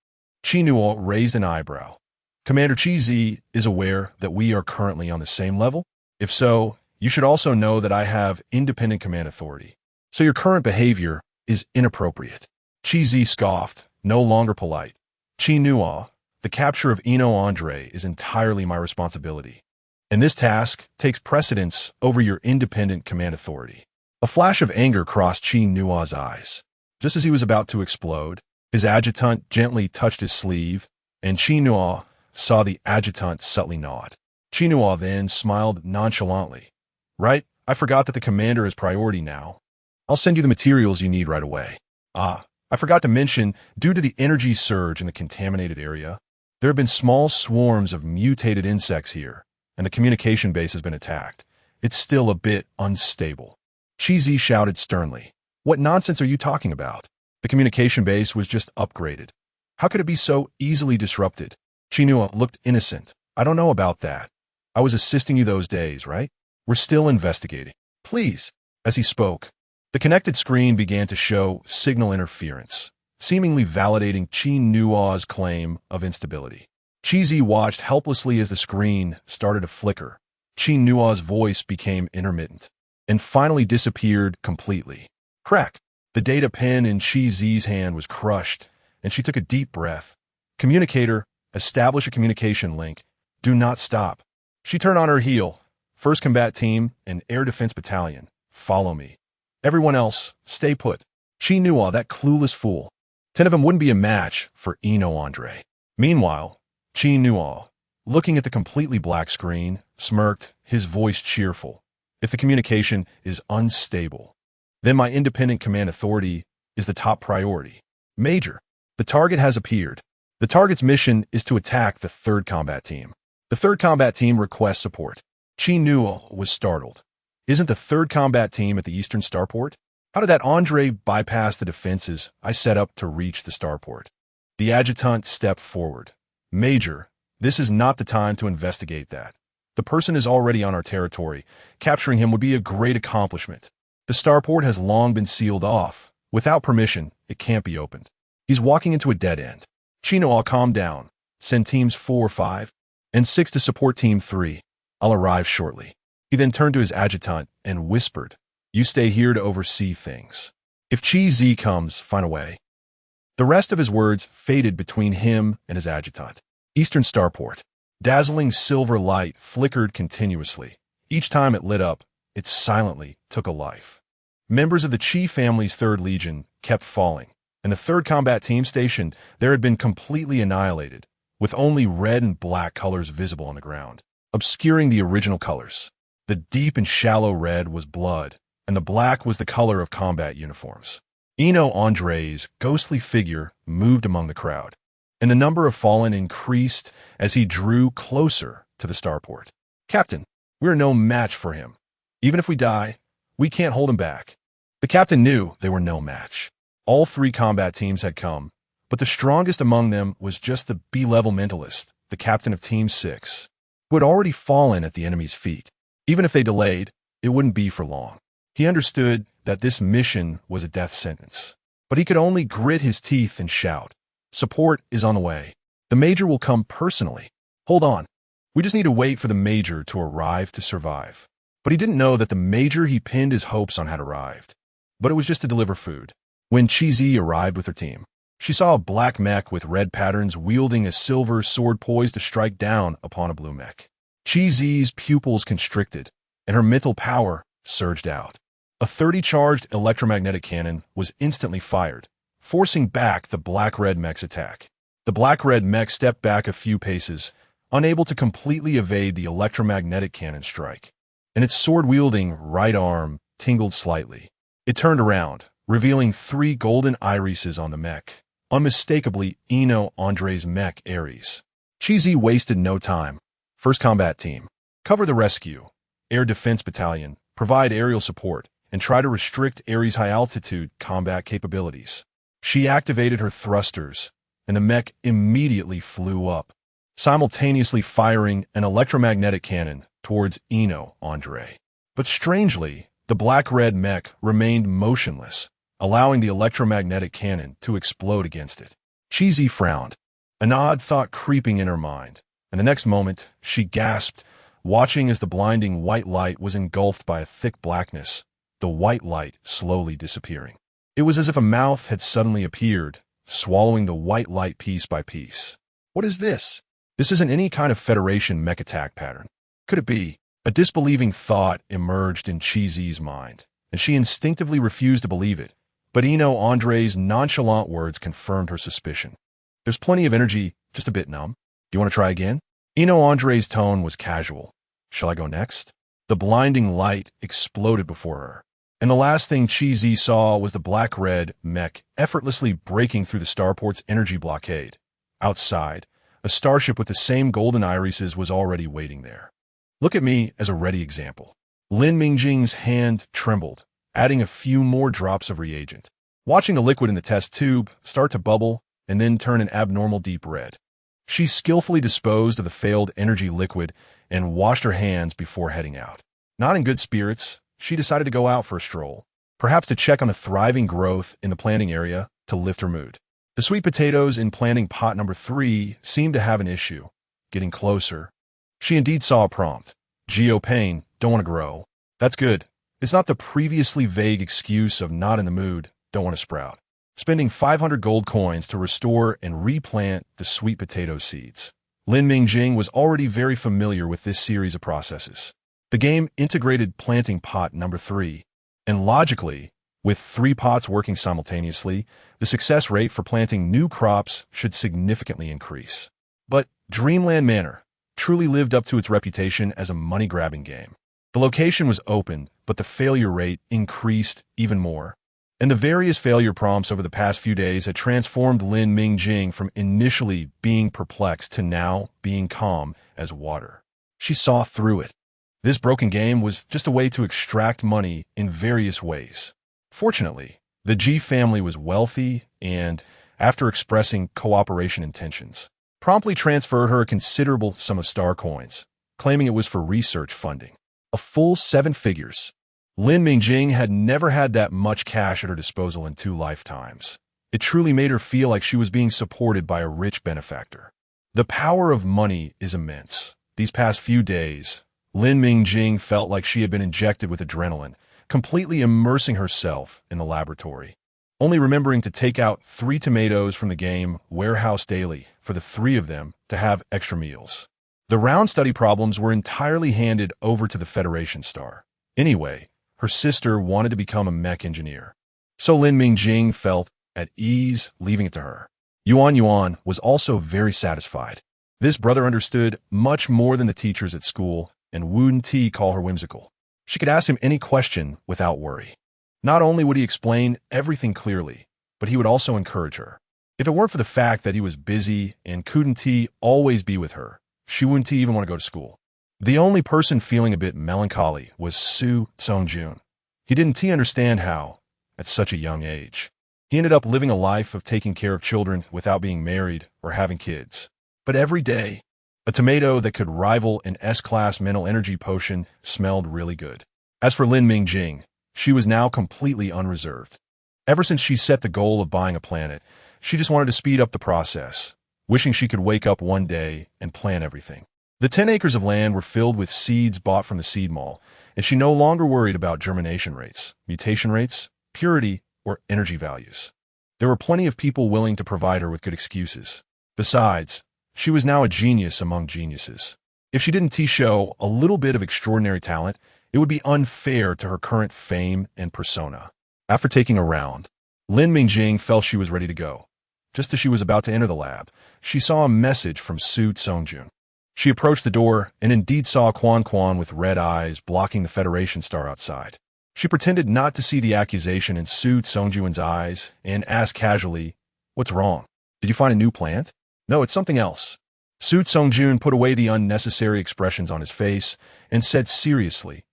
Qi Nuo raised an eyebrow. Commander Qi Zi is aware that we are currently on the same level? If so, you should also know that I have independent command authority. So your current behavior is inappropriate. Qi Zi scoffed, no longer polite. Qi Nuo, the capture of Eno Andre is entirely my responsibility. And this task takes precedence over your independent command authority. A flash of anger crossed Qi Nuo's eyes. Just as he was about to explode, his adjutant gently touched his sleeve, and Qi Nuo saw the adjutant subtly nod. Qi Nuo then smiled nonchalantly. Right, I forgot that the commander is priority now. I'll send you the materials you need right away. I forgot to mention, due to the energy surge in the contaminated area, there have been small swarms of mutated insects here, and the communication base has been attacked. It's still a bit unstable. Qi Zi shouted sternly. What nonsense are you talking about? The communication base was just upgraded. How could it be so easily disrupted? Chinua looked innocent. I don't know about that. I was assisting you those days, right? We're still investigating. Please. As he spoke, the connected screen began to show signal interference, seemingly validating Chinua's claim of instability. Chi watched helplessly as the screen started to flicker. Chinua's voice became intermittent and finally disappeared completely. Crack! The data pen in Chi's hand was crushed, and she took a deep breath. Communicator, establish a communication link. Do not stop. She turned on her heel. First Combat Team and Air Defense Battalion, follow me. Everyone else, stay put. Chinua, that clueless fool. 10 of them wouldn't be a match for Ino Andre. Meanwhile, Chinua, looking at the completely black screen, smirked, his voice cheerful. If the communication is unstable, then my independent command authority is the top priority. Major, the target has appeared. The target's mission is to attack the 3rd Combat Team. The 3rd Combat Team requests support. Chinua was startled. Isn't the 3rd Combat Team at the Eastern Starport? How did that Andre bypass the defenses I set up to reach the starport? The adjutant stepped forward. Major, this is not the time to investigate that. The person is already on our territory. Capturing him would be a great accomplishment. The starport has long been sealed off. Without permission, it can't be opened. He's walking into a dead end. Chino, calm down. Send teams 4, 5, and 6 to support team 3. I'll arrive shortly. He then turned to his adjutant and whispered, you stay here to oversee things. If Chi comes, find a way. The rest of his words faded between him and his adjutant. Eastern Starport. Dazzling silver light flickered continuously. Each time it lit up, it silently took a life. Members of the Chi family's 3rd Legion kept falling, and the 3rd Combat Team station there had been completely annihilated, with only red and black colors visible on the ground, obscuring the original colors. The deep and shallow red was blood, and the black was the color of combat uniforms. Ino Andre's ghostly figure moved among the crowd, and the number of fallen increased as he drew closer to the starport. Captain, we are no match for him. Even if we die, we can't hold him back. The captain knew they were no match. All 3 combat teams had come, but the strongest among them was just the B-level mentalist, the captain of Team 6, who had already fallen at the enemy's feet. Even if they delayed, it wouldn't be for long. He understood that this mission was a death sentence, but he could only grit his teeth and shout, support is on the way. The Major will come personally. Hold on. We just need to wait for the Major to arrive to survive. But he didn't know that the Major he pinned his hopes on had arrived. But it was just to deliver food. When Chi arrived with her team, she saw a black mech with red patterns wielding a silver sword poised to strike down upon a blue mech. Chi's pupils constricted, and her mental power surged out. A 30-charged electromagnetic cannon was instantly fired, forcing back the black-red mech's attack. The black-red mech stepped back a few paces, unable to completely evade the electromagnetic cannon strike, and its sword-wielding right arm tingled slightly. It turned around, revealing 3 golden irises on the mech, unmistakably Ino Andre's mech Ares. Chi wasted no time. 1st Combat Team, cover the rescue. Air Defense Battalion, provide aerial support, and try to restrict Ares' high-altitude combat capabilities. She activated her thrusters, and the mech immediately flew up, simultaneously firing an electromagnetic cannon towards Ino Andre. But strangely, the black-red mech remained motionless, allowing the electromagnetic cannon to explode against it. Chi frowned, an odd thought creeping in her mind, and the next moment, she gasped, watching as the blinding white light was engulfed by a thick blackness, the white light slowly disappearing. It was as if a mouth had suddenly appeared, swallowing the white light piece by piece. What is this? This isn't any kind of Federation mech attack pattern. Could it be? A disbelieving thought emerged in Chi's mind, and she instinctively refused to believe it. But Ino Andre's nonchalant words confirmed her suspicion. There's plenty of energy, just a bit numb. Do you want to try again? Ino Andre's tone was casual. Shall I go next? The blinding light exploded before her, and the last thing Chi saw was the black-red mech effortlessly breaking through the starport's energy blockade. Outside, a starship with the same golden irises was already waiting there. Look at me as a ready example. Lin Mingjing's hand trembled, adding a few more drops of reagent. Watching the liquid in the test tube start to bubble, and then turn an abnormal deep red. She skillfully disposed of the failed energy liquid and washed her hands before heading out. Not in good spirits, she decided to go out for a stroll, perhaps to check on the thriving growth in the planting area to lift her mood. The sweet potatoes in planting pot number 3 seemed to have an issue. Getting closer. She indeed saw a prompt. Geo pain, don't want to grow. That's good. It's not the previously vague excuse of not in the mood, don't want to sprout. Spending 500 gold coins to restore and replant the sweet potato seeds. Lin Mingjing was already very familiar with this series of processes. The game integrated planting pot number 3, and logically, with 3 pots working simultaneously, the success rate for planting new crops should significantly increase. But Dreamland Manor truly lived up to its reputation as a money-grabbing game. The location was open, but the failure rate increased even more. And the various failure prompts over the past few days had transformed Lin Mingjing from initially being perplexed to now being calm as water. She saw through it. This broken game was just a way to extract money in various ways. Fortunately, the G family was wealthy and, after expressing cooperation intentions, promptly transferred her a considerable sum of star coins, claiming it was for research funding. A full 7 figures. Lin Mingjing had never had that much cash at her disposal in 2 lifetimes. It truly made her feel like she was being supported by a rich benefactor. The power of money is immense. These past few days, Lin Mingjing felt like she had been injected with adrenaline, completely immersing herself in the laboratory. Only remembering to take out 3 tomatoes from the game warehouse daily for the 3 of them to have extra meals. The round study problems were entirely handed over to the Federation star. Anyway, her sister wanted to become a mech engineer. So Lin Mingjing felt at ease leaving it to her. Yuan was also very satisfied. This brother understood much more than the teachers at school, and wouldn't he call her whimsical. She could ask him any question without worry. Not only would he explain everything clearly, but he would also encourage her. If it weren't for the fact that he was busy and couldn't he always be with her, she wouldn't even want to go to school. The only person feeling a bit melancholy was Su Songjun. He didn't understand how, at such a young age, he ended up living a life of taking care of children without being married or having kids. But every day, a tomato that could rival an S-class mental energy potion smelled really good. As for Lin Mingjing, she was now completely unreserved. Ever since she set the goal of buying a planet, she just wanted to speed up the process, wishing she could wake up one day and plan everything. The 10 acres of land were filled with seeds bought from the seed mall, and she no longer worried about germination rates, mutation rates, purity, or energy values. There were plenty of people willing to provide her with good excuses. Besides, she was now a genius among geniuses. If she didn't show a little bit of extraordinary talent, it would be unfair to her current fame and persona. After taking a round, Lin Mingjing felt she was ready to go. Just as she was about to enter the lab, she saw a message from Su Songjun. She approached the door and indeed saw Quan with red eyes blocking the Federation star outside. She pretended not to see the accusation in Su Songjun's eyes and asked casually, "What's wrong? Did you find a new plant?" "No, it's something else." Su Songjun put away the unnecessary expressions on his face and said seriously,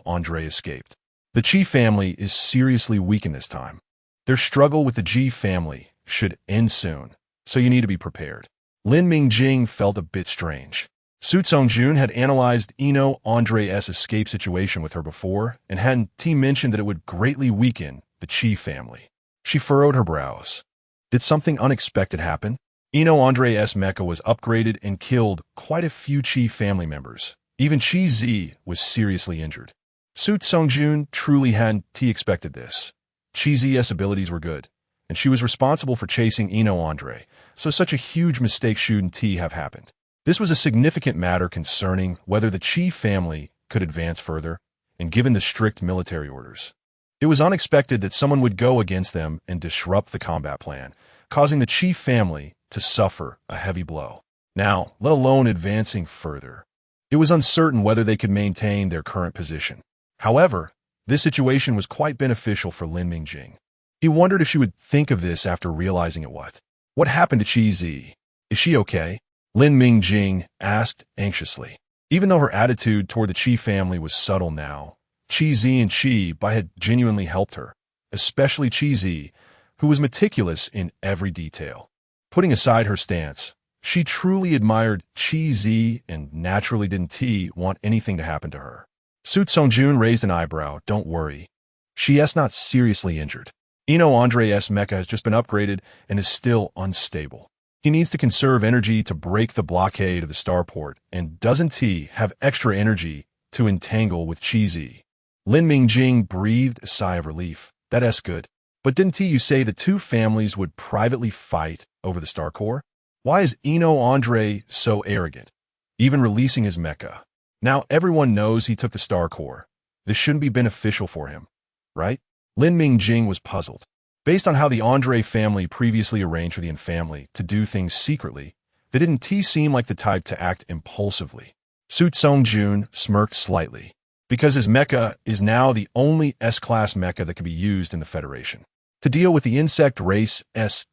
Andre escaped. The Chi family is seriously weak in this time. Their struggle with the G family should end soon, so you need to be prepared. Lin Mingjing felt a bit strange. Su Songjun had analyzed Andre's escape situation with her before and hadn't mentioned that it would greatly weaken the Chi family. She furrowed her brows. Did something unexpected happen? Andre's mecha was upgraded and killed quite a few Chi family members. Even Chi Z was seriously injured. Su Songjun truly hadn't expected this. Chi Z's abilities were good, and she was responsible for chasing Andre, so such a huge mistake shouldn't have happened. This was a significant matter concerning whether the Chi family could advance further, and given the strict military orders. It was unexpected that someone would go against them and disrupt the combat plan, causing the Chi family to suffer a heavy blow. Now, let alone advancing further. It was uncertain whether they could maintain their current position. However, this situation was quite beneficial for Lin Mingjing. He wondered if she would think of this after realizing it. What happened to Chi Z? Is she okay? Lin Mingjing asked anxiously. Even though her attitude toward the Chi family was subtle now, Chi Z and Chi Bai had genuinely helped her, especially Chi Z, who was meticulous in every detail. Putting aside her stance, she truly admired Chi Zi and naturally didn't T want anything to happen to her. Su Songjun raised an eyebrow. Don't worry. She's not seriously injured. Andre's mecha has just been upgraded and is still unstable. He needs to conserve energy to break the blockade of the starport, and doesn't he have extra energy to entangle with Chi Zi? Lin Mingjing breathed a sigh of relief. That's good. But didn't you say the two families would privately fight over the star core? Why is Andre so arrogant, even releasing his mecha? Now everyone knows he took the star core. This shouldn't be beneficial for him, right? Lin Mingjing was puzzled. Based on how the Andre family previously arranged for the Infamily to do things secretly, they didn't seem like the type to act impulsively. Su Songjun smirked slightly, because his mecha is now the only S-class mecha that can be used in the Federation to deal with the insect race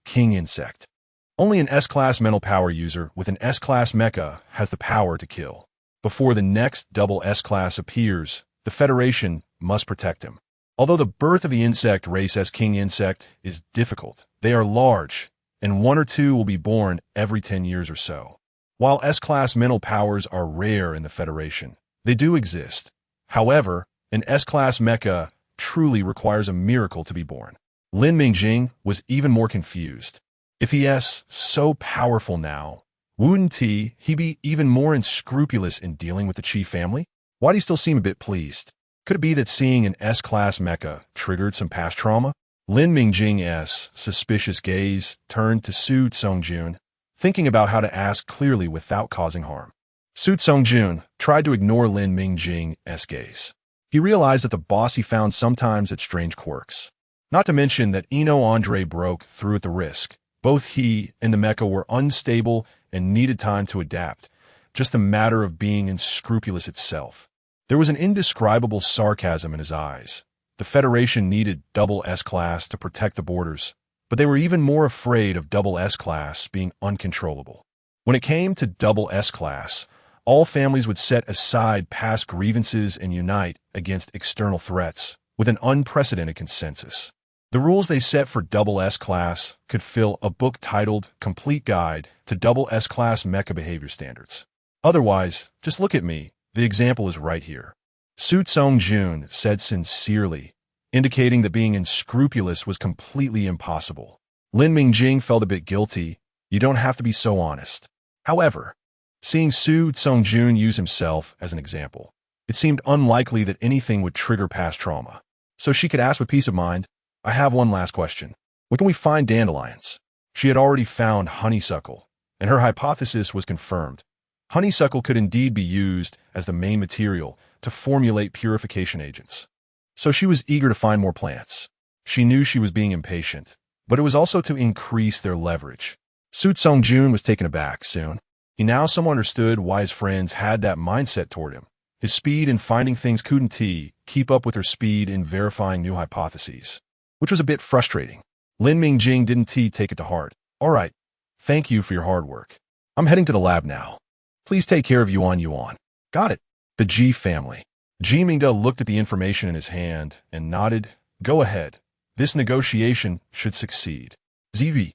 King Insect. Only an S-class mental power user with an S-class mecha has the power to kill. Before the next double S-class appears, the Federation must protect him. Although the birth of the insect race King Insect is difficult, they are large, and one or two will be born every 10 years or so. While S-class mental powers are rare in the Federation, they do exist. However, an S-class mecha truly requires a miracle to be born. Lin Mingjing was even more confused. If he is so powerful now, wouldn't he be even more unscrupulous in dealing with the Chi family? Why do you still seem a bit pleased? Could it be that seeing an S-class mecha triggered some past trauma? Lin Mingjing's suspicious gaze turned to Su Songjun, thinking about how to ask clearly without causing harm. Su Songjun tried to ignore Lin Mingjing's gaze. He realized that the boss he found sometimes had strange quirks. Not to mention that Andre broke through at the risk. Both he and the mecha were unstable and needed time to adapt, just a matter of being unscrupulous itself. There was an indescribable sarcasm in his eyes. The Federation needed double S-class to protect the borders, but they were even more afraid of double S-class being uncontrollable. When it came to double S-class, all families would set aside past grievances and unite against external threats with an unprecedented consensus. The rules they set for double S-class could fill a book titled Complete Guide to Double S-Class Mecha Behavior Standards. Otherwise, just look at me. The example is right here. Su Songjun said sincerely, indicating that being unscrupulous was completely impossible. Lin Mingjing felt a bit guilty. You don't have to be so honest. However, seeing Su Songjun use himself as an example, it seemed unlikely that anything would trigger past trauma. So she could ask with peace of mind, I have one last question. Where can we find dandelions? She had already found honeysuckle, and her hypothesis was confirmed. Honeysuckle could indeed be used as the main material to formulate purification agents. So she was eager to find more plants. She knew she was being impatient, but it was also to increase their leverage. Su Songjun was taken aback soon. He now somewhat understood why his friends had that mindset toward him. His speed in finding things couldn't keep up with her speed in verifying new hypotheses, which was a bit frustrating. Lin Mingjing didn't take it to heart. All right, thank you for your hard work. I'm heading to the lab now. Please take care of Yuan. Got it. The G family. Ji Mingde looked at the information in his hand and nodded. Go ahead. This negotiation should succeed. ZV,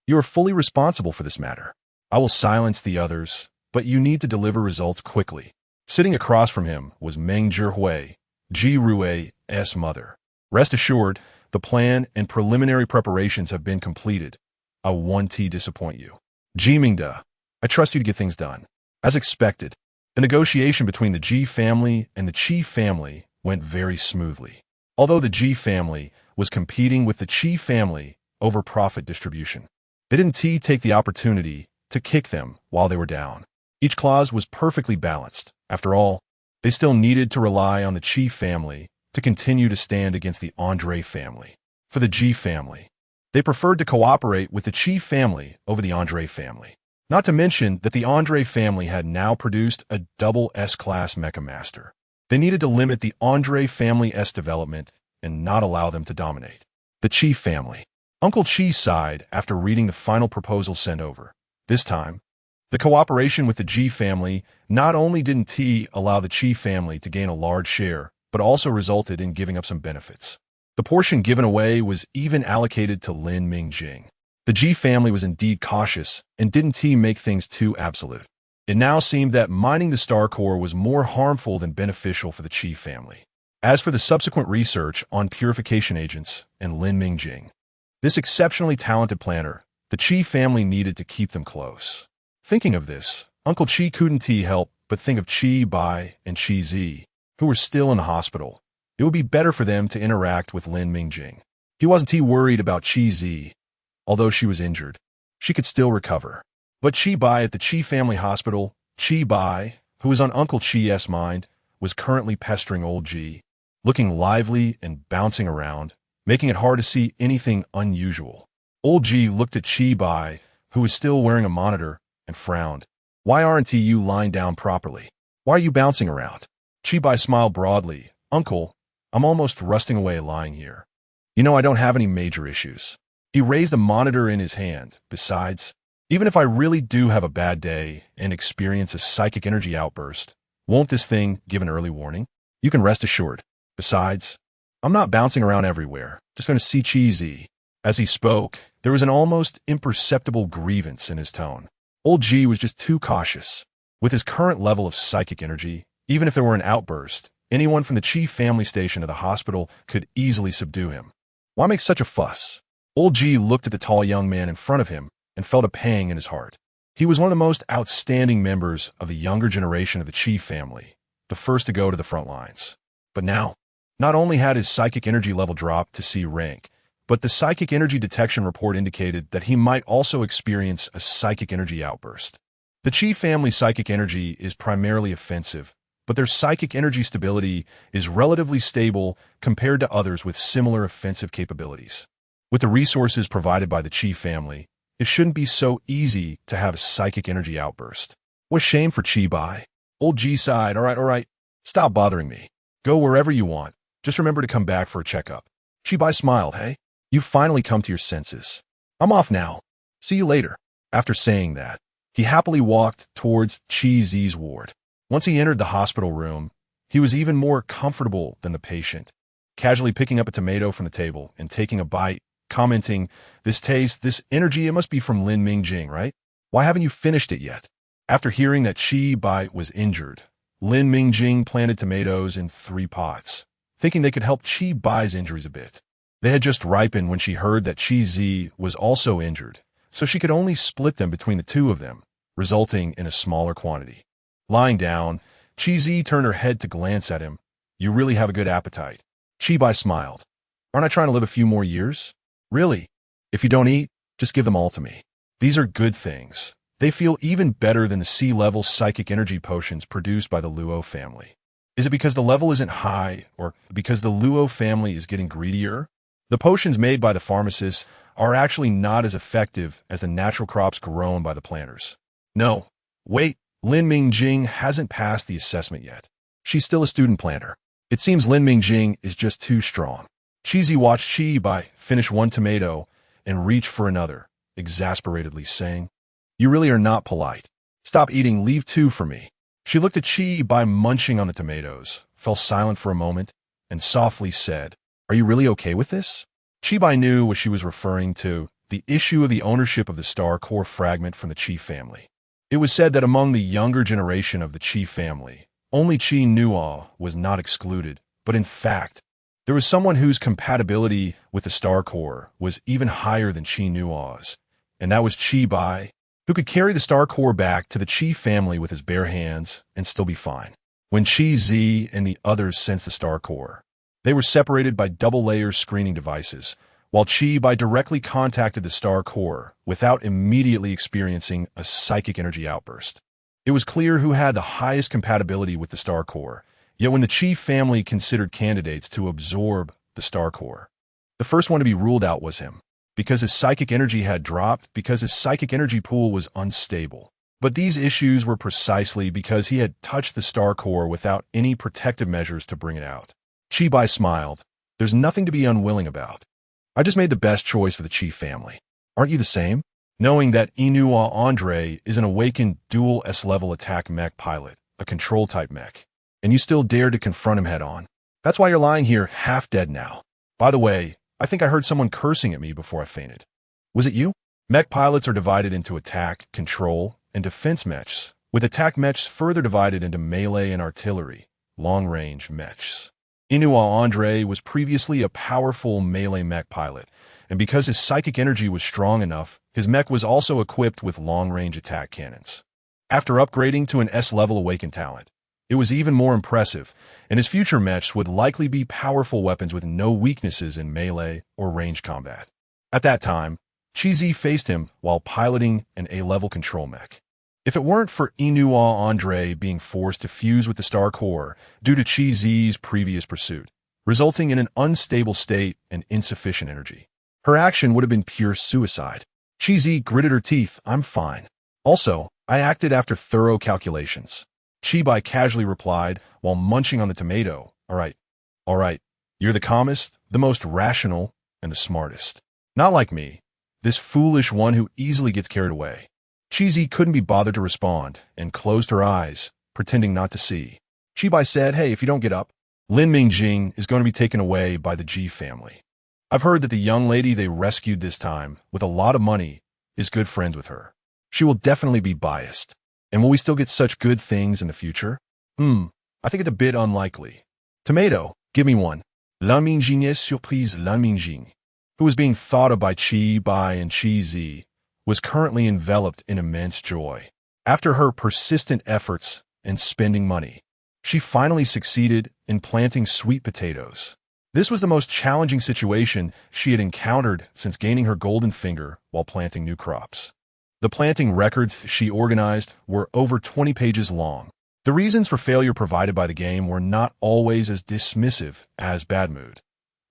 you are fully responsible for this matter. I will silence the others, but you need to deliver results quickly. Sitting across from him was Meng Zhihui, Ji Rui's mother. Rest assured, the plan and preliminary preparations have been completed. I won't disappoint you. Ji Mingde, I trust you to get things done. As expected, the negotiation between the Ji family and the Qi family went very smoothly. Although the Ji family was competing with the Qi family over profit distribution, they didn't take the opportunity to kick them while they were down. Each clause was perfectly balanced. After all, they still needed to rely on the Qi family to continue to stand against the Andre family. For the Ji family, they preferred to cooperate with the Qi family over the Andre family. Not to mention that the Andre family had now produced a double S-class mecha master. They needed to limit the Andre family's development and not allow them to dominate. The Qi family. Uncle Qi sighed after reading the final proposal sent over. This time, the cooperation with the Ji family not only didn't allow the Qi family to gain a large share, but also resulted in giving up some benefits. The portion given away was even allocated to Lin Mingjing. The The G family was indeed cautious, and didn't he make things too absolute? It now seemed that mining the star core was more harmful than beneficial for the Qi family. As for the subsequent research on purification agents and Lin Mingjing, this exceptionally talented planner, the Qi family needed to keep them close. Thinking of this, Uncle Qi couldn't help but think of Qi Bai and Qi Zi, who were still in the hospital. It would be better for them to interact with Lin Mingjing. He wasn't worried about Qi Zi. Although she was injured, she could still recover. But Qi Bai at the Qi family hospital, Qi Bai, who was on Uncle Qi's mind, was currently pestering old G, looking lively and bouncing around, making it hard to see anything unusual. Old G looked at Qi Bai, who was still wearing a monitor, and frowned. Why aren't you lying down properly? Why are you bouncing around? Qi Bai smiled broadly. Uncle, I'm almost rusting away lying here. You know I don't have any major issues. He raised the monitor in his hand. Besides, even if I really do have a bad day and experience a psychic energy outburst, won't this thing give an early warning? You can rest assured. Besides, I'm not bouncing around everywhere, just going to see cheesy. As he spoke, there was an almost imperceptible grievance in his tone. Old G was just too cautious. With his current level of psychic energy, even if there were an outburst, anyone from the Qi family station to the hospital could easily subdue him. Why make such a fuss? Old G looked at the tall young man in front of him and felt a pang in his heart. He was one of the most outstanding members of the younger generation of the Qi family, the first to go to the front lines. But now, not only had his psychic energy level dropped to C rank, but the psychic energy detection report indicated that he might also experience a psychic energy outburst. The Qi family psychic energy is primarily offensive, but their psychic energy stability is relatively stable compared to others with similar offensive capabilities. With the resources provided by the Qi family, it shouldn't be so easy to have a psychic energy outburst. What shame for Qi Bai. Old G sighed. All right. Stop bothering me. Go wherever you want. Just remember to come back for a checkup. Qi Bai smiled. Hey, you've finally come to your senses. I'm off now. See you later. After saying that, he happily walked towards Qi Zi's ward. Once he entered the hospital room, he was even more comfortable than the patient, casually picking up a tomato from the table and taking a bite, commenting, this taste, this energy, it must be from Lin Mingjing, right? Why haven't you finished it yet? After hearing that Qi Bai was injured, Lin Mingjing planted tomatoes in 3 pots, thinking they could help Qi Bai's injuries a bit. They had just ripened when she heard that Qi Zi was also injured, so she could only split them between the two of them, resulting in a smaller quantity. Lying down, Qi Zi turned her head to glance at him. You really have a good appetite. Qi Bai smiled. Aren't I trying to live a few more years? Really? If you don't eat, just give them all to me. These are good things. They feel even better than the C-level psychic energy potions produced by the Luo family. Is it because the level isn't high, or because the Luo family is getting greedier? The potions made by the pharmacists are actually not as effective as the natural crops grown by the planters. No. Wait, Lin Mingjing hasn't passed the assessment yet. She's still a student planter. It seems Lin Mingjing is just too strong. Qi Zi watched Qi Bai finish one tomato and reach for another, exasperatedly saying, You really are not polite. Stop eating, leave 2 for me. She looked at Qi Bai munching on the tomatoes, fell silent for a moment, and softly said, Are you really okay with this? Qi Bai knew what she was referring to, the issue of the ownership of the star core fragment from the Qi family. It was said that among the younger generation of the Qi family, only Qi Nuo was not excluded, but in fact, there was someone whose compatibility with the star core was even higher than Qi Nuo's, and that was Qi Bai, who could carry the star core back to the Qi family with his bare hands and still be fine. When Qi Zi and the others sensed the star core, they were separated by double-layer screening devices, while Qi Bai directly contacted the star core without immediately experiencing a psychic energy outburst. It was clear who had the highest compatibility with the star core, yet when the Qi family considered candidates to absorb the star core, the first one to be ruled out was him, because his psychic energy had dropped, because his psychic energy pool was unstable. But these issues were precisely because he had touched the star core without any protective measures to bring it out. Qi Bai smiled. There's nothing to be unwilling about. I just made the best choice for the Qi family. Aren't you the same? Knowing that Inua Andre is an awakened dual S-level attack mech pilot, a control-type mech, and you still dared to confront him head-on. That's why you're lying here half dead now. By the way, I think I heard someone cursing at me before I fainted. Was it you? Mech pilots are divided into attack, control, and defense mechs, with attack mechs further divided into melee and artillery, long-range mechs. Inua Andre was previously a powerful melee mech pilot, and because his psychic energy was strong enough, his mech was also equipped with long-range attack cannons. After upgrading to an S-level awakened talent, it was even more impressive, and his future mechs would likely be powerful weapons with no weaknesses in melee or range combat. At that time, Chi-Zi faced him while piloting an A-level control mech. If it weren't for Inua Andre being forced to fuse with the Star Core due to Chi-Zi's previous pursuit, resulting in an unstable state and insufficient energy, her action would have been pure suicide. Chi-Zi gritted her teeth. "I'm fine. Also, I acted after thorough calculations." Chi-Bai casually replied while munching on the tomato. All right. You're the calmest, the most rational, and the smartest. Not like me, this foolish one who easily gets carried away." Chi-Zi couldn't be bothered to respond and closed her eyes, pretending not to see. Chi-Bai said, "Hey, if you don't get up, Lin Mingjing is going to be taken away by the Ji family. I've heard that the young lady they rescued this time, with a lot of money, is good friends with her. She will definitely be biased. And will we still get such good things in the future? I think it's a bit unlikely. Tomato, give me one." Lin Mingjing est surprise. Lin Mingjing, who was being thought of by Chi-Bai and Chi-Zi, was currently enveloped in immense joy. After her persistent efforts and spending money, she finally succeeded in planting sweet potatoes. This was the most challenging situation she had encountered since gaining her golden finger while planting new crops. The planting records she organized were over 20 pages long. The reasons for failure provided by the game were not always as dismissive as bad mood.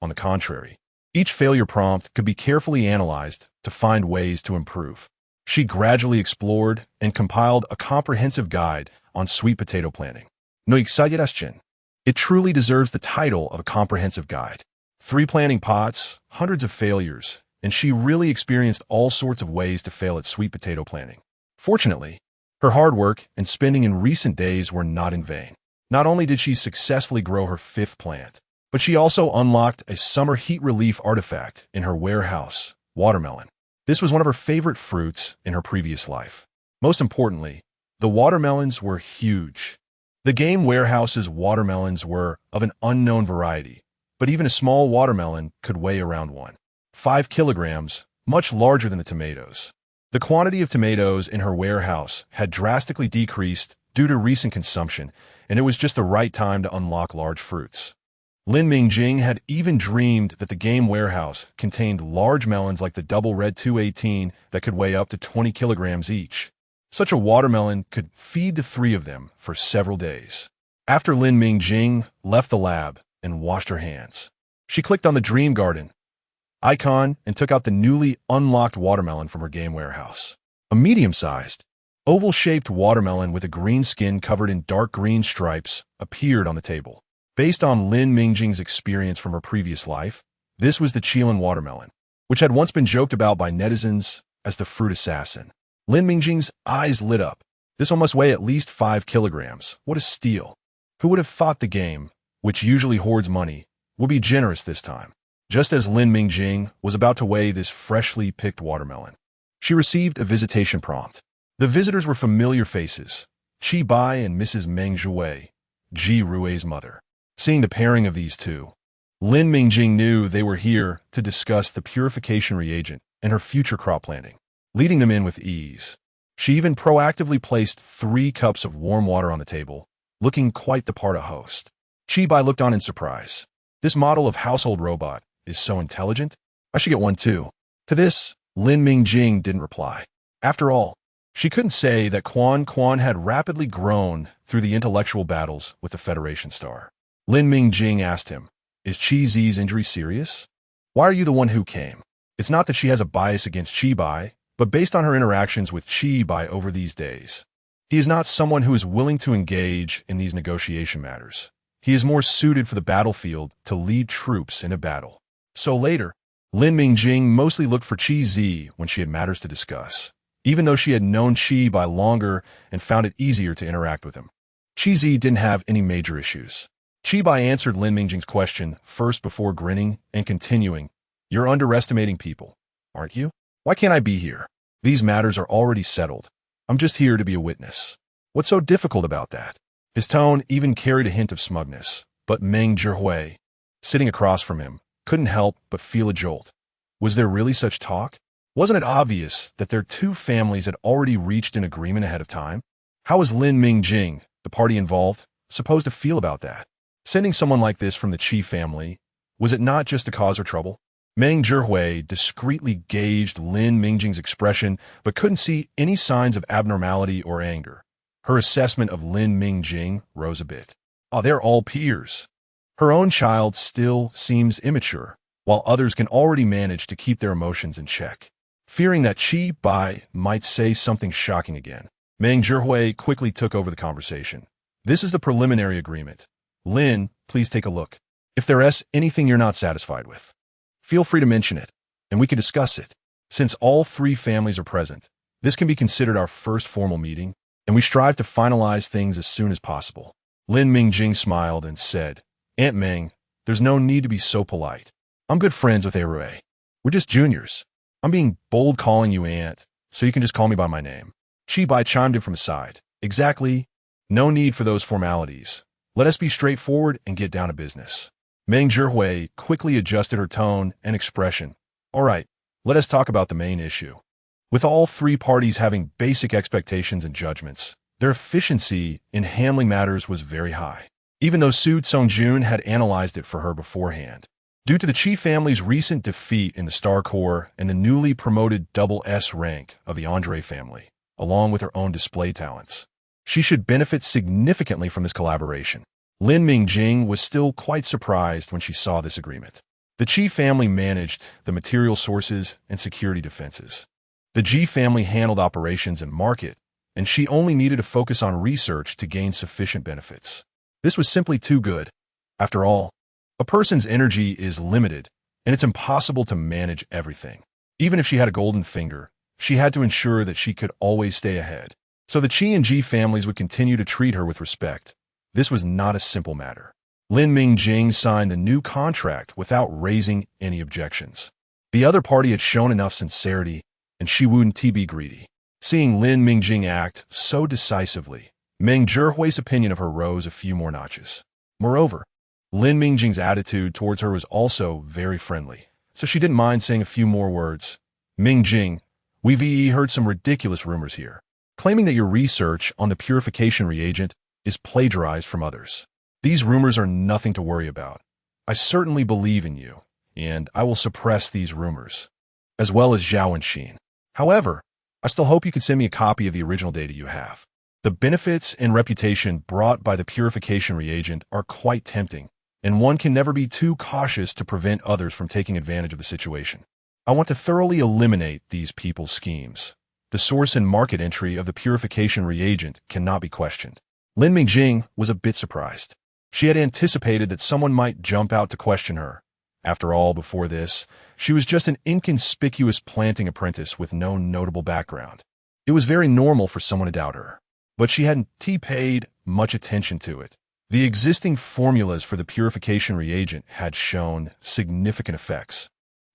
On the contrary, each failure prompt could be carefully analyzed to find ways to improve. She gradually explored and compiled a comprehensive guide on sweet potato planting. No exageración. It truly deserves the title of a comprehensive guide. 3 planting pots, hundreds of failures, and she really experienced all sorts of ways to fail at sweet potato planting. Fortunately, her hard work and spending in recent days were not in vain. Not only did she successfully grow her 5th plant, but she also unlocked a summer heat relief artifact in her warehouse, watermelon. This was one of her favorite fruits in her previous life. Most importantly, the watermelons were huge. The game warehouse's watermelons were of an unknown variety, but even a small watermelon could weigh around 1.5 kilograms, much larger than the tomatoes. The quantity of tomatoes in her warehouse had drastically decreased due to recent consumption, and it was just the right time to unlock large fruits. Lin Mingjing had even dreamed that the game warehouse contained large melons like the Double Red 218 that could weigh up to 20 kilograms each. Such a watermelon could feed the 3 of them for several days. After Lin Mingjing left the lab and washed her hands, she clicked on the Dream Garden icon and took out the newly unlocked watermelon from her game warehouse. A medium-sized, oval-shaped watermelon with a green skin covered in dark green stripes appeared on the table. Based on Lin Mingjing's experience from her previous life, this was the Chilean watermelon, which had once been joked about by netizens as the fruit assassin. Lin Mingjing's eyes lit up. This one must weigh at least 5 kilograms. What a steal. Who would have thought the game, which usually hoards money, would be generous this time? Just as Lin Mingjing was about to weigh this freshly picked watermelon, she received a visitation prompt. The visitors were familiar faces, Chi-Bai and Mrs. Meng Zhui, Ji Rui's mother. Seeing the pairing of these two, Lin Mingjing knew they were here to discuss the purification reagent and her future crop planting, leading them in with ease. She even proactively placed 3 cups of warm water on the table, looking quite the part of host. Chi-Bai looked on in surprise. This model of household robot is so intelligent. I should get one too. To this, Lin Mingjing didn't reply. After all, she couldn't say that Quan had rapidly grown through the intellectual battles with the Federation Star. Lin Mingjing asked him, "Is Chi-Zi's injury serious? Why are you the one who came?" It's not that she has a bias against Chi-Bai, but based on her interactions with Chi-Bai over these days, he is not someone who is willing to engage in these negotiation matters. He is more suited for the battlefield to lead troops in a battle. So later, Lin Mingjing mostly looked for Chi-Zi when she had matters to discuss, even though she had known Chi-Bai longer and found it easier to interact with him. Chi-Zi didn't have any major issues. Chi-Bai answered Lin Mingjing's question first before grinning and continuing, "You're underestimating people, aren't you? Why can't I be here? These matters are already settled. I'm just here to be a witness. What's so difficult about that? His tone even carried a hint of smugness, but Meng Zhihui, sitting across from him, couldn't help but feel a jolt. Was there really such talk? Wasn't it obvious that their two families had already reached an agreement ahead of time? How was Lin Mingjing, the party involved, supposed to feel about that? Sending someone like this from the Qi family, was it not just to cause her trouble? Meng Zhihui discreetly gauged Lin Mingjing's expression, but couldn't see any signs of abnormality or anger. Her assessment of Lin Mingjing rose a bit. Oh, they're all peers. Her own child still seems immature, while others can already manage to keep their emotions in check. Fearing that Qi Bai might say something shocking again, Meng Zhihui quickly took over the conversation. This is the preliminary agreement. Lin, please take a look. If there's anything you're not satisfied with, feel free to mention it, and we can discuss it. Since all three families are present, this can be considered our first formal meeting, and we strive to finalize things as soon as possible. Lin Mingjing smiled and said, Aunt Meng, there's no need to be so polite. I'm good friends with Erue. We're just juniors. I'm being bold calling you Aunt, so you can just call me by my name. Qi Bai chimed in from his side. Exactly. No need for those formalities. Let us be straightforward and get down to business. Meng Zhihui quickly adjusted her tone and expression. All right, let us talk about the main issue. With all three parties having basic expectations and judgments, their efficiency in handling matters was very high, even though Su Songjun had analyzed it for her beforehand. Due to the Qi family's recent defeat in the Star Corps and the newly promoted double S rank of the Andre family, along with her own display talents, she should benefit significantly from this collaboration. Lin Mingjing was still quite surprised when she saw this agreement. The Qi family managed the material sources and security defenses. The Ji family handled operations and market, and she only needed to focus on research to gain sufficient benefits. This was simply too good. After all, a person's energy is limited, and it's impossible to manage everything. Even if she had a golden finger, she had to ensure that she could always stay ahead. So the Qi and Ji families would continue to treat her with respect. This was not a simple matter. Lin Mingjing signed the new contract without raising any objections. The other party had shown enough sincerity, and she wouldn't be greedy. Seeing Lin Mingjing act so decisively, Meng Zhihui's opinion of her rose a few more notches. Moreover, Lin Mingjing's attitude towards her was also very friendly, so she didn't mind saying a few more words. Mingjing, we've heard some ridiculous rumors here, claiming that your research on the purification reagent is plagiarized from others. These rumors are nothing to worry about. I certainly believe in you, and I will suppress these rumors, as well as Zhao and Xin. However, I still hope you can send me a copy of the original data you have. The benefits and reputation brought by the purification reagent are quite tempting, and one can never be too cautious to prevent others from taking advantage of the situation. I want to thoroughly eliminate these people's schemes. The source and market entry of the purification reagent cannot be questioned. Lin Mingjing was a bit surprised. She had anticipated that someone might jump out to question her. After all, before this, she was just an inconspicuous planting apprentice with no notable background. It was very normal for someone to doubt her, but she hadn't paid much attention to it. The existing formulas for the purification reagent had shown significant effects,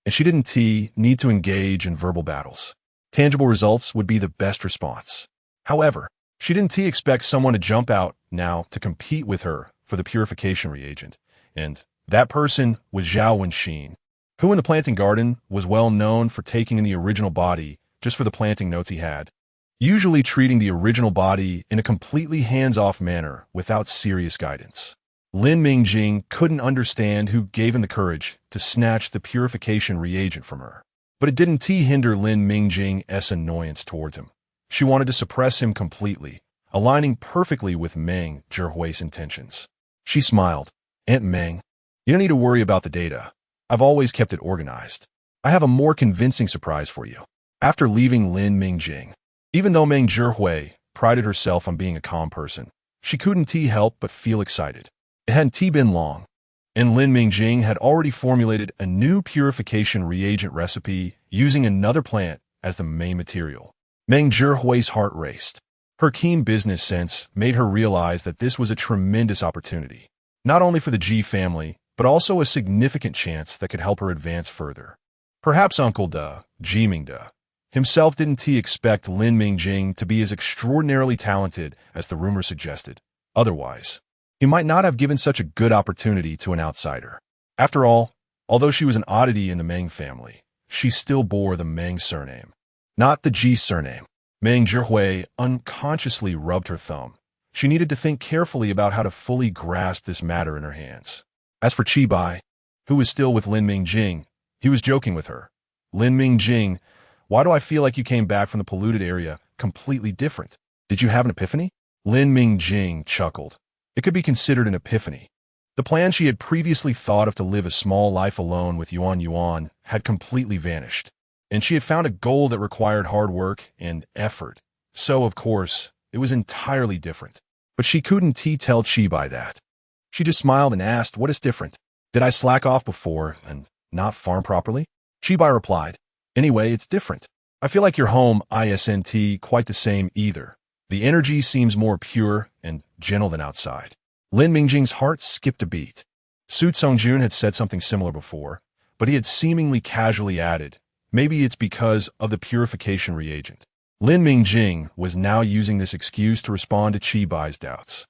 and she didn't need to engage in verbal battles. Tangible results would be the best response. However, she didn't expect someone to jump out now to compete with her for the purification reagent, and that person was Zhao Wenxin, who in the planting garden was well known for taking in the original body just for the planting notes he had, usually treating the original body in a completely hands-off manner without serious guidance. Lin Mingjing couldn't understand who gave him the courage to snatch the purification reagent from her, but it didn't hinder Lin Mingjing's annoyance towards him. She wanted to suppress him completely, aligning perfectly with Meng Zhihui's intentions. She smiled. Aunt Meng, you don't need to worry about the data. I've always kept it organized. I have a more convincing surprise for you. After leaving Lin Mingjing, even though Meng Zhihui prided herself on being a calm person, she couldn't help but feel excited. It hadn't been long, and Lin Mingjing had already formulated a new purification reagent recipe using another plant as the main material. Meng Zhihui's heart raced. Her keen business sense made her realize that this was a tremendous opportunity, not only for the Ji family, but also a significant chance that could help her advance further. Perhaps Uncle De, Ji Mingde, Himself, didn't he expect Lin Mingjing to be as extraordinarily talented as the rumor suggested? Otherwise, he might not have given such a good opportunity to an outsider. After all, although she was an oddity in the Meng family, she still bore the Meng surname, not the Ji surname. Meng Zhihui unconsciously rubbed her thumb. She needed to think carefully about how to fully grasp this matter in her hands. As for Bai, who was still with Lin Mingjing, he was joking with her. Lin Mingjing, why do I feel like you came back from the polluted area completely different? Did you have an epiphany? Lin Mingjing chuckled. It could be considered an epiphany. The plan she had previously thought of to live a small life alone with Yuan had completely vanished, and she had found a goal that required hard work and effort. So, of course, it was entirely different. But she couldn't tell Bai that. She just smiled and asked, what is different? Did I slack off before and not farm properly? Bai replied, anyway, it's different. I feel like your home isn't quite the same either. The energy seems more pure and gentle than outside. Lin Mingjing's heart skipped a beat. Su Songjun had said something similar before, but he had seemingly casually added, maybe it's because of the purification reagent. Lin Mingjing was now using this excuse to respond to Bai's doubts.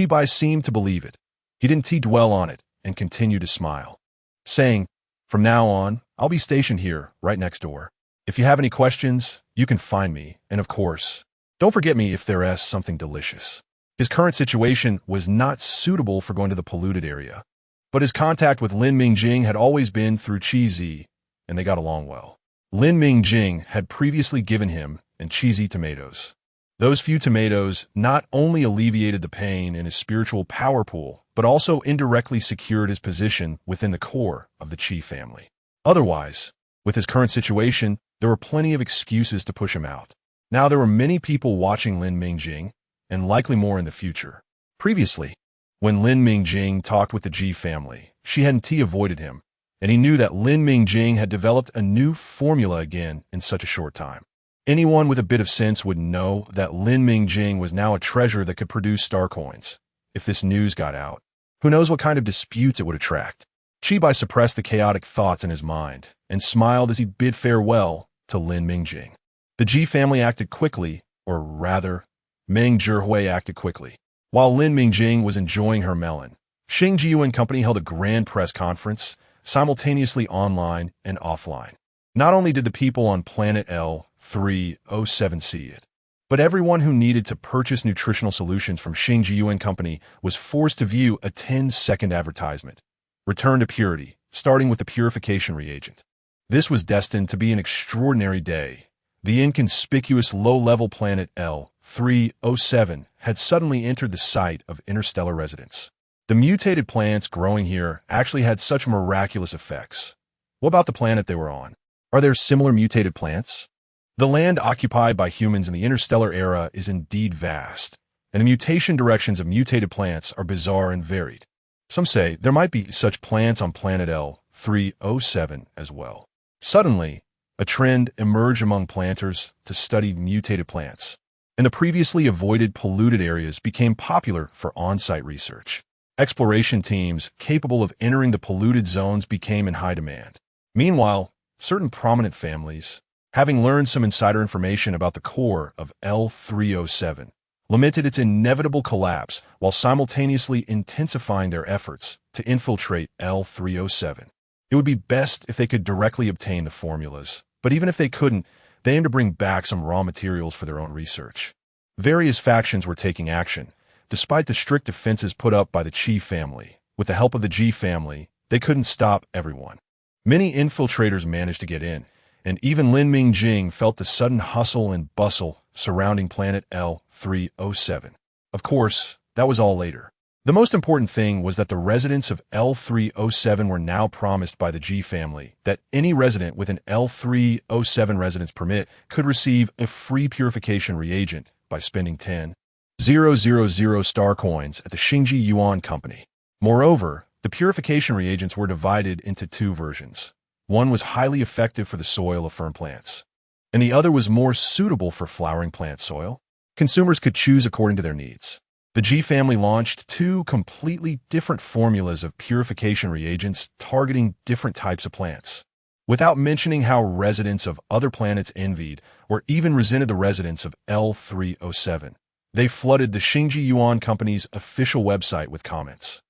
Bai seemed to believe it. He didn't dwell on it and continued to smile, saying, from now on, I'll be stationed here, right next door. If you have any questions, you can find me, and of course, don't forget me if there's something delicious. His current situation was not suitable for going to the polluted area, but his contact with Lin Mingjing had always been through Zi, and they got along well. Lin Mingjing had previously given him and Zi tomatoes. Those few tomatoes not only alleviated the pain in his spiritual power pool, but also indirectly secured his position within the core of the Qi family. Otherwise, with his current situation, there were plenty of excuses to push him out. Now there were many people watching Lin Mingjing, and likely more in the future. Previously, when Lin Mingjing talked with the Ji family, she hadn't avoided him, and he knew that Lin Mingjing had developed a new formula again in such a short time. Anyone with a bit of sense would know that Lin Mingjing was now a treasure that could produce star coins. If this news got out, who knows what kind of disputes it would attract. Bai suppressed the chaotic thoughts in his mind and smiled as he bid farewell to Lin Mingjing. The Ji family acted quickly, or rather, Meng Zhihui acted quickly. While Lin Mingjing was enjoying her melon, Yuan Company held a grand press conference, simultaneously online and offline. Not only did the people on planet L307 see it, but everyone who needed to purchase nutritional solutions from Yuan Company was forced to view a 10-second advertisement. Return to purity, starting with the purification reagent. This was destined to be an extraordinary day. The inconspicuous low-level planet L307 had suddenly entered the site of interstellar residence. The mutated plants growing here actually had such miraculous effects. What about the planet they were on? Are there similar mutated plants? The land occupied by humans in the interstellar era is indeed vast, and the mutation directions of mutated plants are bizarre and varied. Some say there might be such plants on planet L307 as well. Suddenly, a trend emerged among planters to study mutated plants, and the previously avoided polluted areas became popular for on-site research. Exploration teams capable of entering the polluted zones became in high demand. Meanwhile, certain prominent families, having learned some insider information about the core of L307, lamented its inevitable collapse while simultaneously intensifying their efforts to infiltrate L307. It would be best if they could directly obtain the formulas, but even if they couldn't, they aimed to bring back some raw materials for their own research. Various factions were taking action, despite the strict defenses put up by the Qi family. With the help of the Ji family, they couldn't stop everyone. Many infiltrators managed to get in, and even Lin Mingjing felt the sudden hustle and bustle surrounding planet L307. Of course, that was all later. The most important thing was that the residents of L307 were now promised by the Ji family that any resident with an L307 residence permit could receive a free purification reagent by spending 10,000 star coins at the Yuan Company. Moreover, the purification reagents were divided into two versions. One was highly effective for the soil of fern plants, and the other was more suitable for flowering plant soil. Consumers could choose according to their needs. The Ji family launched two completely different formulas of purification reagents targeting different types of plants. without mentioning how residents of other planets envied or even resented the residents of L307. They flooded the Xingji Yuan company's official website with comments,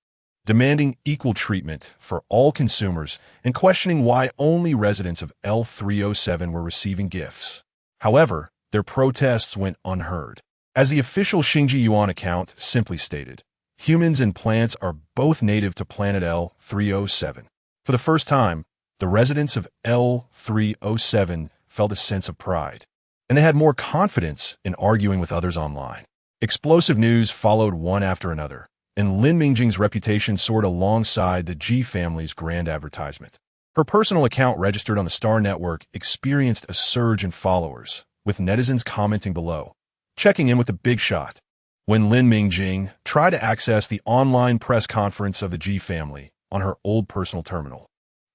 demanding equal treatment for all consumers and questioning why only residents of L307 were receiving gifts. However, their protests went unheard. As the official Xingji Yuan account simply stated, humans and plants are both native to planet L307. For the first time, the residents of L307 felt a sense of pride, and they had more confidence in arguing with others online. Explosive news followed one after another, and Lin Mingjing's reputation soared alongside the G family's grand advertisement. Her personal account registered on the Star Network experienced a surge in followers, with netizens commenting below, checking in with the big shot. When Lin Mingjing tried to access the online press conference of the G family on her old personal terminal,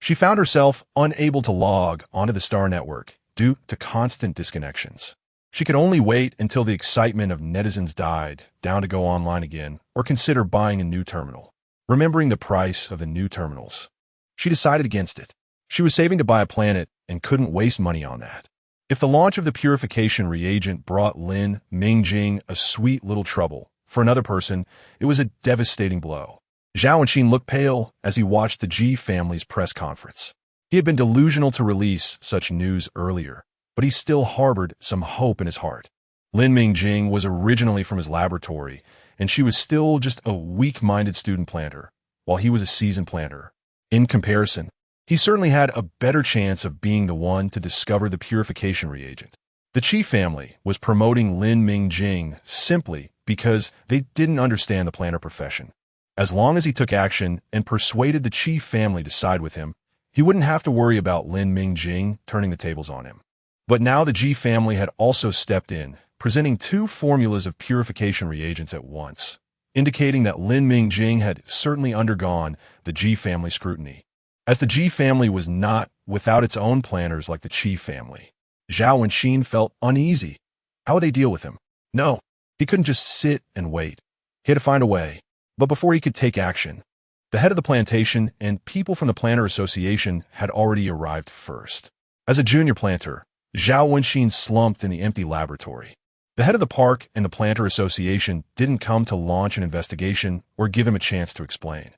she found herself unable to log onto the Star Network due to constant disconnections. She could only wait until the excitement of netizens died down to go online again or consider buying a new terminal. Remembering the price of the new terminals, she decided against it. She was saving to buy a planet and couldn't waste money on that. If the launch of the purification reagent brought Lin Mingjing a sweet little trouble, for another person, it was a devastating blow. Zhao Wenxin looked pale as he watched the G family's press conference. He had been delusional to release such news earlier, but he still harbored some hope in his heart. Lin Mingjing was originally from his laboratory, and she was still just a weak-minded student planter, while he was a seasoned planter. In comparison, he certainly had a better chance of being the one to discover the purification reagent. The Qi family was promoting Lin Mingjing simply because they didn't understand the planter profession. As long as he took action and persuaded the Qi family to side with him, he wouldn't have to worry about Lin Mingjing turning the tables on him. But now the G family had also stepped in, presenting two formulas of purification reagents at once, indicating that Lin Mingjing had certainly undergone the G family scrutiny. As the G family was not without its own planners like the Qi family, Zhao Wenxin felt uneasy. How would they deal with him? No, he couldn't just sit and wait. He had to find a way. But before he could take action, the head of the plantation and people from the Planter Association had already arrived first. As a junior planter, Zhao Wenxin slumped in the empty laboratory. The head of the park and the Planter Association didn't come to launch an investigation or give him a chance to explain.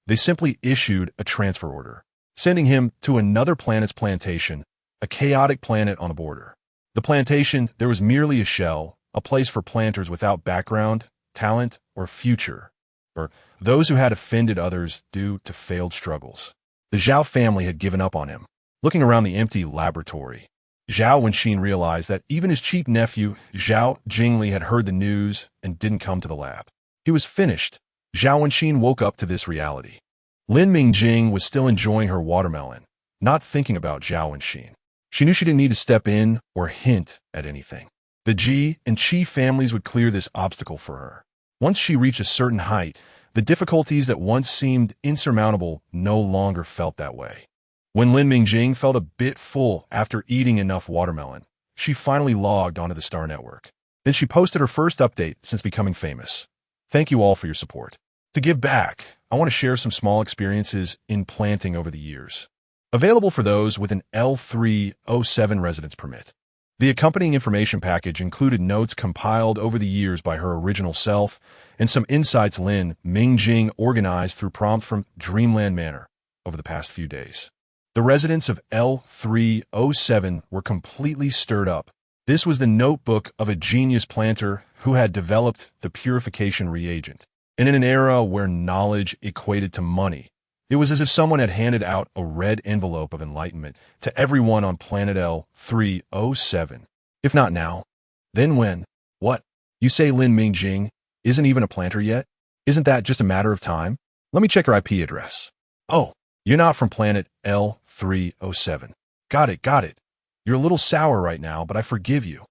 They simply issued a transfer order, sending him to another planet's plantation, a chaotic planet on the border. The plantation, there was merely a shell, a place for planters without background, talent, or future, or those who had offended others due to failed struggles. The Zhao family had given up on him. Looking around the empty laboratory, Zhao Wenxin realized that even his cheap nephew, Zhao Jingli, had heard the news and didn't come to the lab. He was finished. Zhao Wenxin woke up to this reality. Lin Mingjing was still enjoying her watermelon, not thinking about Zhao Wenxin. She knew she didn't need to step in or hint at anything. The Ji and Qi families would clear this obstacle for her. Once she reached a certain height, the difficulties that once seemed insurmountable no longer felt that way. When Lin Mingjing felt a bit full after eating enough watermelon, she finally logged onto the Star Network. Then she posted her first update since becoming famous. Thank you all for your support. To give back, I want to share some small experiences in planting over the years. Available for those with an L307 residence permit. The accompanying information package included notes compiled over the years by her original self and some insights Lin Mingjing organized through prompts from Dreamland Manor over the past few days. The residents of L307 were completely stirred up. This was the notebook of a genius planter who had developed the purification reagent. And in an era where knowledge equated to money, it was as if someone had handed out a red envelope of enlightenment to everyone on planet L307. If not now, then when? What? You say Lin Mingjing isn't even a planter yet? Isn't that just a matter of time? Let me check her IP address. Oh, you're not from planet L307. Got it. You're a little sour right now, but I forgive you.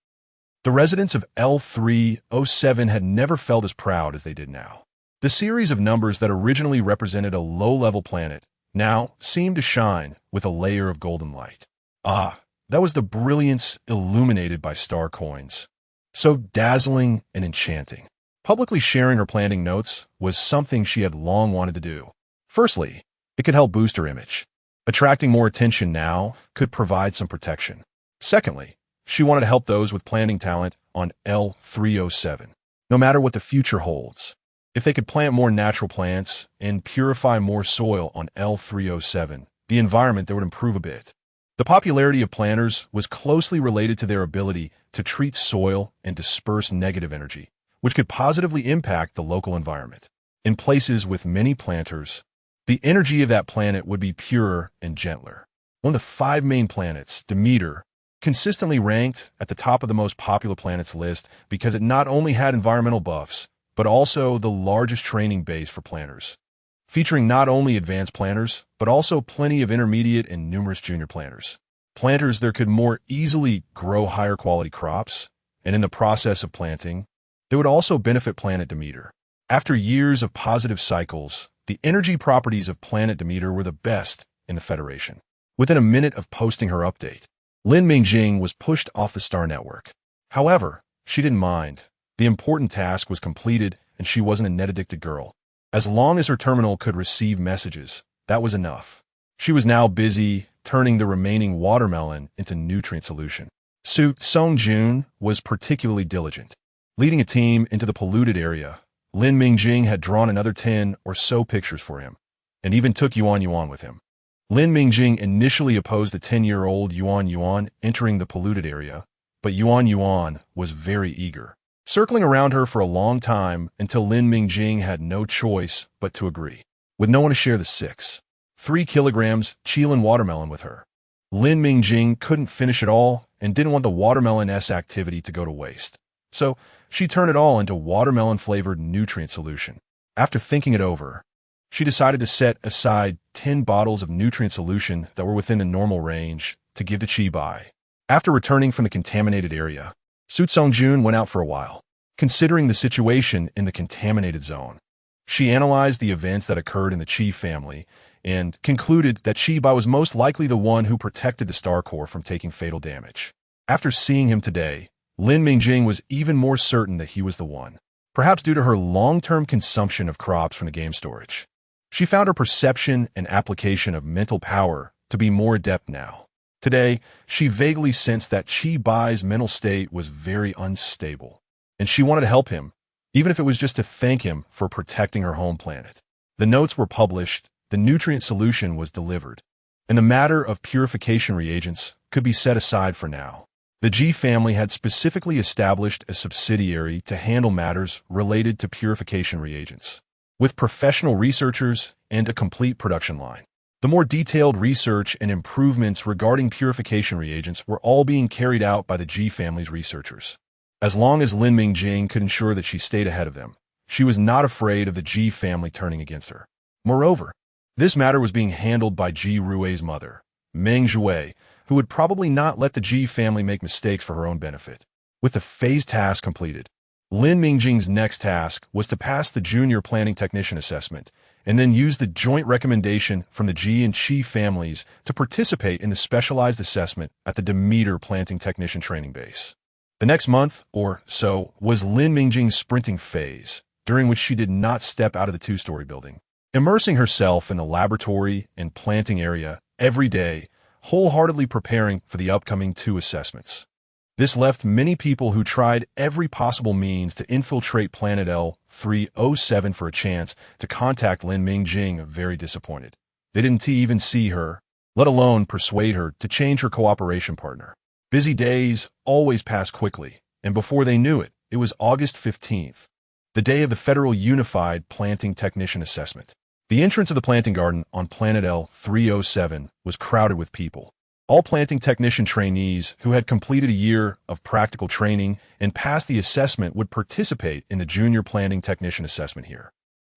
The residents of L307 had never felt as proud as they did now. The series of numbers that originally represented a low-level planet now seemed to shine with a layer of golden light. Ah, that was the brilliance illuminated by star coins. So dazzling and enchanting. Publicly sharing her planting notes was something she had long wanted to do. Firstly, it could help boost her image. Attracting more attention now could provide some protection. Secondly, she wanted to help those with planting talent on L307. No matter what the future holds, if they could plant more natural plants and purify more soil on L307, the environment there would improve a bit. The popularity of planters was closely related to their ability to treat soil and disperse negative energy, which could positively impact the local environment. In places with many planters, the energy of that planet would be purer and gentler. One of the 5 main planets, Demeter, consistently ranked at the top of the most popular planets list because it not only had environmental buffs, but also the largest training base for planters, featuring not only advanced planters, but also plenty of intermediate and numerous junior planters. Planters there could more easily grow higher quality crops, and in the process of planting, they would also benefit planet Demeter. After years of positive cycles, the energy properties of planet Demeter were the best in the Federation. Within a minute of posting her update, Lin Mingjing was pushed off the Star Network. However, she didn't mind. The important task was completed, and she wasn't a net-addicted girl. As long as her terminal could receive messages, that was enough. She was now busy turning the remaining watermelon into nutrient solution. Su Songjun was particularly diligent. Leading a team into the polluted area, Lin Mingjing had drawn another 10 or so pictures for him, and even took Yuan with him. Lin Mingjing initially opposed the 10-year-old Yuan entering the polluted area, but Yuan was very eager, circling around her for a long time until Lin Mingjing had no choice but to agree. With no one to share the 3 kilograms Chilean watermelon with her, Lin Mingjing couldn't finish it all and didn't want the watermelon's activity to go to waste. So she turned it all into watermelon-flavored nutrient solution. After thinking it over, she decided to set aside 10 bottles of nutrient solution that were within the normal range to give to Chi-Bai. After returning from the contaminated area, Su Songjun went out for a while, considering the situation in the contaminated zone. She analyzed the events that occurred in the Chi family and concluded that Chi-Bai was most likely the one who protected the Star Core from taking fatal damage. After seeing him today, Lin Mingjing was even more certain that he was the one, perhaps due to her long-term consumption of crops from the game storage. She found her perception and application of mental power to be more adept now. Today, she vaguely sensed that Chi-Bai's mental state was very unstable, and she wanted to help him, even if it was just to thank him for protecting her home planet. The notes were published, the nutrient solution was delivered, and the matter of purification reagents could be set aside for now. The G family had specifically established a subsidiary to handle matters related to purification reagents, with professional researchers and a complete production line. The more detailed research and improvements regarding purification reagents were all being carried out by the G family's researchers. As long as Lin Mingjing could ensure that she stayed ahead of them, she was not afraid of the G family turning against her. Moreover, this matter was being handled by Ji Rui's mother, Meng Zhui, who would probably not let the Ji family make mistakes for her own benefit. With the phase task completed, Lin Mingjing's next task was to pass the Junior Planning Technician Assessment and then use the joint recommendation from the Ji and Chi families to participate in the specialized assessment at the Demeter Planting Technician Training Base. The next month or so was Lin Mingjing's sprinting phase, during which she did not step out of the 2-story building, immersing herself in the laboratory and planting area every day, wholeheartedly preparing for the upcoming 2 assessments. This left many people who tried every possible means to infiltrate Planet L307 for a chance to contact Lin Mingjing very disappointed. They didn't even see her, let alone persuade her to change her cooperation partner. Busy days always passed quickly, and before they knew it, it was August 15th, the day of the Federal Unified Planting Technician Assessment. The entrance of the planting garden on Planet L307 was crowded with people. All planting technician trainees who had completed a year of practical training and passed the assessment would participate in the Junior Planting Technician Assessment here.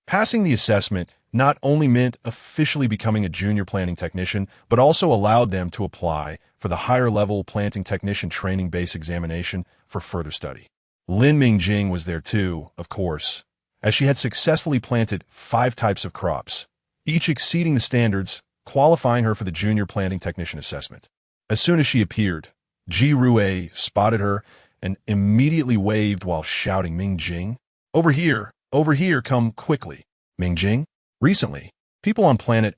Passing the assessment not only meant officially becoming a junior planting technician, but also allowed them to apply for the higher-level planting technician training base examination for further study. Lin Mingjing was there too, of course, as she had successfully planted 5 types of crops, each exceeding the standards, qualifying her for the Junior Planting Technician Assessment. As soon as she appeared, Ji Rui spotted her and immediately waved while shouting, "Mingjing, over here, come quickly." Mingjing? Recently, people on Planet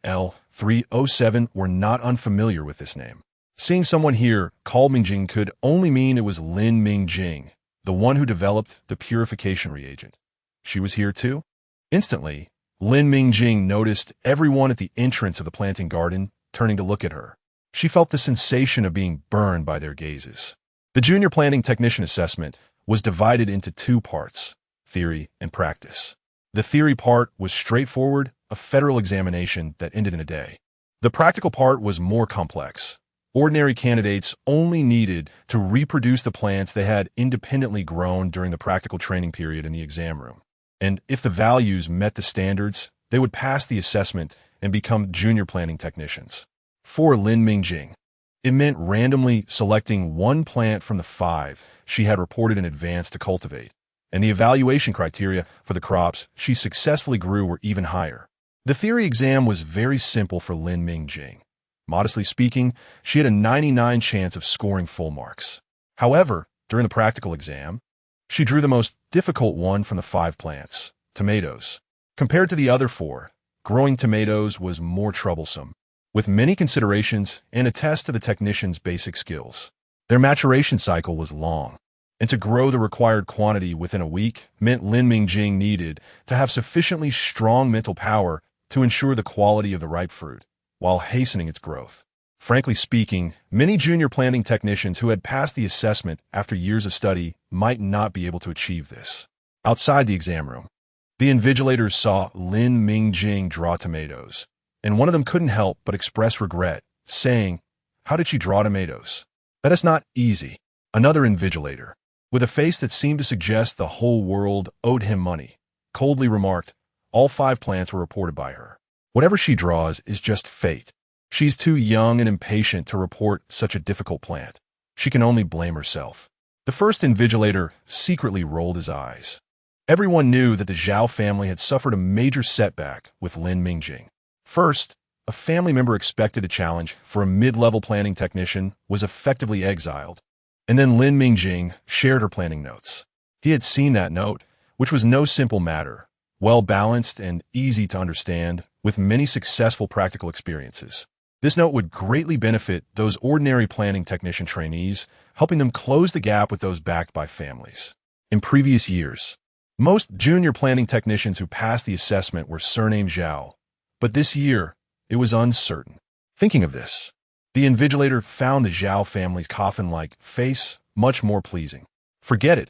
307 were not unfamiliar with this name. Seeing someone here called Mingjing could only mean it was Lin Mingjing, the one who developed the purification reagent. She was here too? Instantly, Lin Mingjing noticed everyone at the entrance of the planting garden turning to look at her. She felt the sensation of being burned by their gazes. The junior planting technician assessment was divided into two parts, theory and practice. The theory part was straightforward, a federal examination that ended in a day. The practical part was more complex. Ordinary candidates only needed to reproduce the plants they had independently grown during the practical training period in the exam room. And if the values met the standards, they would pass the assessment and become junior planting technicians. For Lin Mingjing, it meant randomly selecting one plant from the 5 she had reported in advance to cultivate, and the evaluation criteria for the crops she successfully grew were even higher. The theory exam was very simple for Lin Mingjing. Modestly speaking, she had a 99% chance of scoring full marks. However, during the practical exam, she drew the most difficult one from the 5 plants, tomatoes. Compared to the other 4, growing tomatoes was more troublesome, with many considerations and a test to the technician's basic skills. Their maturation cycle was long, and to grow the required quantity within a week meant Lin Mingjing needed to have sufficiently strong mental power to ensure the quality of the ripe fruit, while hastening its growth. Frankly speaking, many junior planting technicians who had passed the assessment after years of study might not be able to achieve this. Outside the exam room, the invigilators saw Lin Mingjing draw tomatoes, and one of them couldn't help but express regret, saying, "How did she draw tomatoes? That is not easy." Another invigilator, with a face that seemed to suggest the whole world owed him money, coldly remarked, "All 5 plants were reported by her. Whatever she draws is just fate. She's too young and impatient to report such a difficult plant. She can only blame herself." The first invigilator secretly rolled his eyes. Everyone knew that the Zhao family had suffered a major setback with Lin Mingjing. First, a family member expected a challenge for a mid-level planting technician was effectively exiled, and then Lin Mingjing shared her planting notes. He had seen that note, which was no simple matter, well-balanced and easy to understand, with many successful practical experiences. This note would greatly benefit those ordinary planting technician trainees, helping them close the gap with those backed by families. In previous years, most junior planting technicians who passed the assessment were surnamed Zhao, but this year, it was uncertain. Thinking of this, the invigilator found the Zhao family's coffin-like face much more pleasing. Forget it.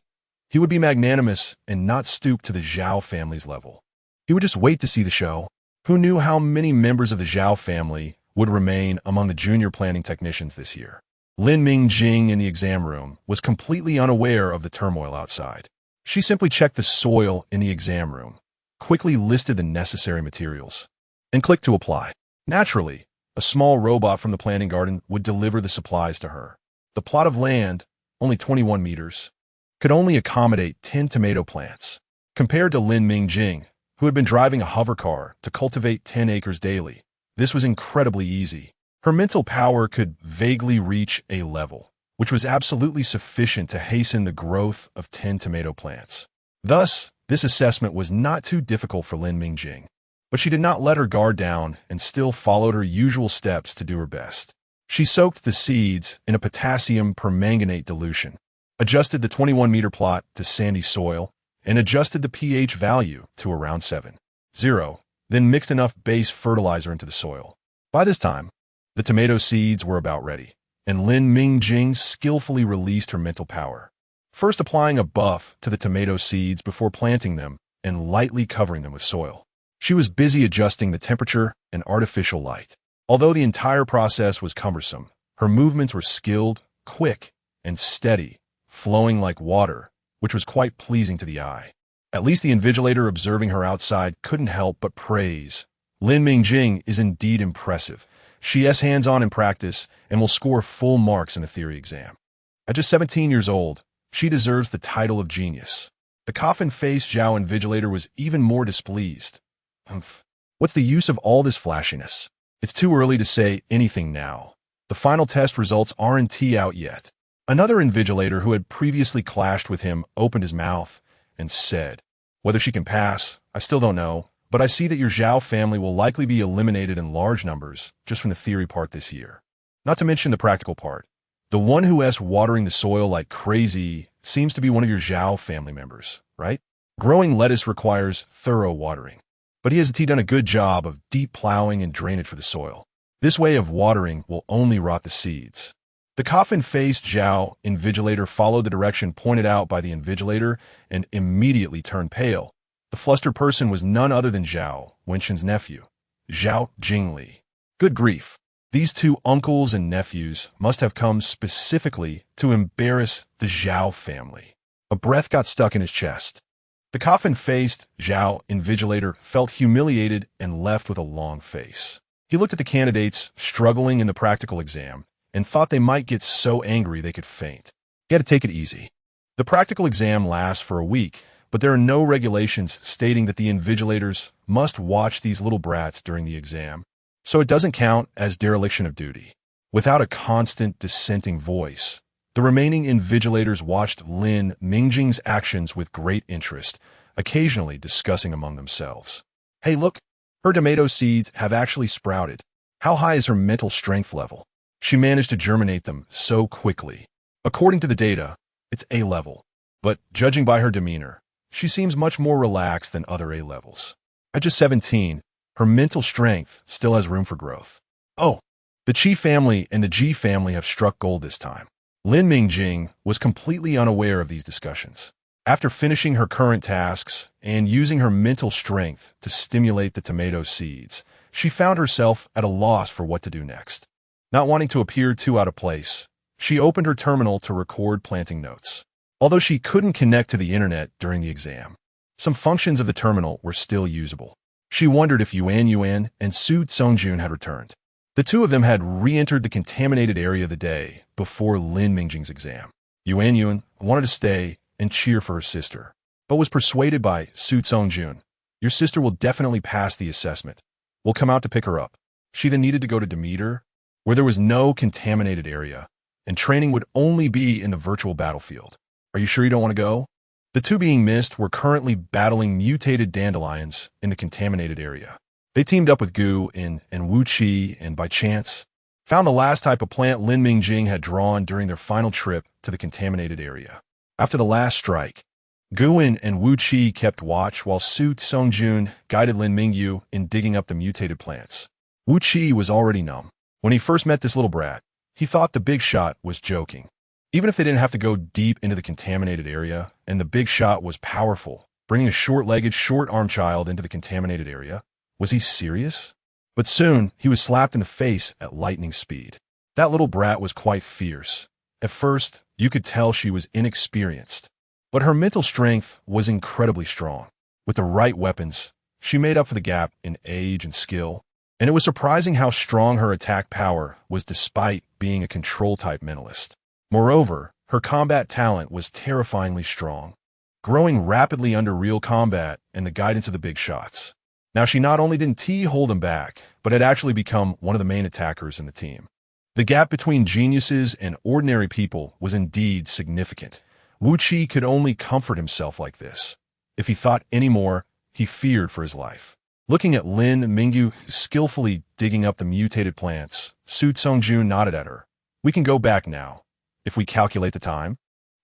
He would be magnanimous and not stoop to the Zhao family's level. He would just wait to see the show. Who knew how many members of the Zhao family would remain among the junior planting technicians this year? Lin Mingjing in the exam room was completely unaware of the turmoil outside. She simply checked the soil in the exam room, quickly listed the necessary materials, and clicked to apply. Naturally, a small robot from the planting garden would deliver the supplies to her. The plot of land, only 21 meters, could only accommodate 10 tomato plants. Compared to Lin Mingjing, who had been driving a hover car to cultivate 10 acres daily, this was incredibly easy. Her mental power could vaguely reach a level, which was absolutely sufficient to hasten the growth of 10 tomato plants. Thus, this assessment was not too difficult for Lin Mingjing, but she did not let her guard down and still followed her usual steps to do her best. She soaked the seeds in a potassium permanganate dilution, adjusted the 21-meter plot to sandy soil, and adjusted the pH value to around 7.0, then mixed enough base fertilizer into the soil. By this time, the tomato seeds were about ready, and Lin Mingjing skillfully released her mental power, first applying a buff to the tomato seeds before planting them and lightly covering them with soil. She was busy adjusting the temperature and artificial light. Although the entire process was cumbersome, her movements were skilled, quick, and steady, flowing like water, which was quite pleasing to the eye. At least the invigilator observing her outside couldn't help but praise. Lin Mingjing is indeed impressive. She is hands-on in practice and will score full marks in the theory exam. At just 17 years old, she deserves the title of genius. The coffin-faced Zhao invigilator was even more displeased. What's the use of all this flashiness? It's too early to say anything now. The final test results aren't out yet. Another invigilator who had previously clashed with him opened his mouth and said, "Whether she can pass, I still don't know, but I see that your Zhao family will likely be eliminated in large numbers just from the theory part this year. Not to mention the practical part. The one who's watering the soil like crazy seems to be one of your Zhao family members, right? Growing lettuce requires thorough watering, but he hasn't done a good job of deep plowing and drainage for the soil. This way of watering will only rot the seeds. The coffin-faced Zhao invigilator followed the direction pointed out by the invigilator and immediately turned pale. The flustered person was none other than Zhao, Wenxin's nephew, Zhao Jingli. Good grief. These two uncles and nephews must have come specifically to embarrass the Zhao family. A breath got stuck in his chest. The coffin-faced Zhao invigilator felt humiliated and left with a long face. He looked at the candidates struggling in the practical exam and thought they might get so angry they could faint. He had to take it easy. The practical exam lasts for a week, but there are no regulations stating that the invigilators must watch these little brats during the exam, so it doesn't count as dereliction of duty. Without a constant dissenting voice, the remaining invigilators watched Lin Mingjing's actions with great interest, occasionally discussing among themselves. Hey look, her tomato seeds have actually sprouted. How high is her mental strength level? She managed to germinate them so quickly. According to the data, it's A level, but judging by her demeanor, she seems much more relaxed than other A levels. At just 17, her mental strength still has room for growth. Oh, the Qi family and the Ji family have struck gold this time. Lin Mingjing was completely unaware of these discussions. After finishing her current tasks and using her mental strength to stimulate the tomato seeds, she found herself at a loss for what to do next. Not wanting to appear too out of place, she opened her terminal to record planting notes. Although she couldn't connect to the internet during the exam, some functions of the terminal were still usable. She wondered if Yuan and Su Songjun had returned. The two of them had re-entered the contaminated area the day before Lin Mingjing's exam. Yuan wanted to stay and cheer for her sister, but was persuaded by Su Songjun. Your sister will definitely pass the assessment. We'll come out to pick her up. She then needed to go to Demeter, where there was no contaminated area, and training would only be in the virtual battlefield. Are you sure you don't want to go? The two being missed were currently battling mutated dandelions in the contaminated area. They teamed up with Gu and Wu Qi and, by chance, found the last type of plant Lin Mingjing had drawn during their final trip to the contaminated area. After the last strike, Gu and Wu Qi kept watch while Su Songjun guided Lin Mingyu in digging up the mutated plants. Wu Qi was already numb. When he first met this little brat, he thought the big shot was joking. Even if they didn't have to go deep into the contaminated area, and the big shot was powerful, bringing a short-legged, short-armed child into the contaminated area, was he serious? But soon, he was slapped in the face at lightning speed. That little brat was quite fierce. At first, you could tell she was inexperienced, but her mental strength was incredibly strong. With the right weapons, she made up for the gap in age and skill, and it was surprising how strong her attack power was despite being a control-type mentalist. Moreover, her combat talent was terrifyingly strong, growing rapidly under real combat and the guidance of the big shots. Now she not only didn't hold them back, but had actually become one of the main attackers in the team. The gap between geniuses and ordinary people was indeed significant. Wu Qi could only comfort himself like this. If he thought any more, he feared for his life. Looking at Lin Mingyu skillfully digging up the mutated plants, Su Songjun nodded at her. We can go back now, if we calculate the time.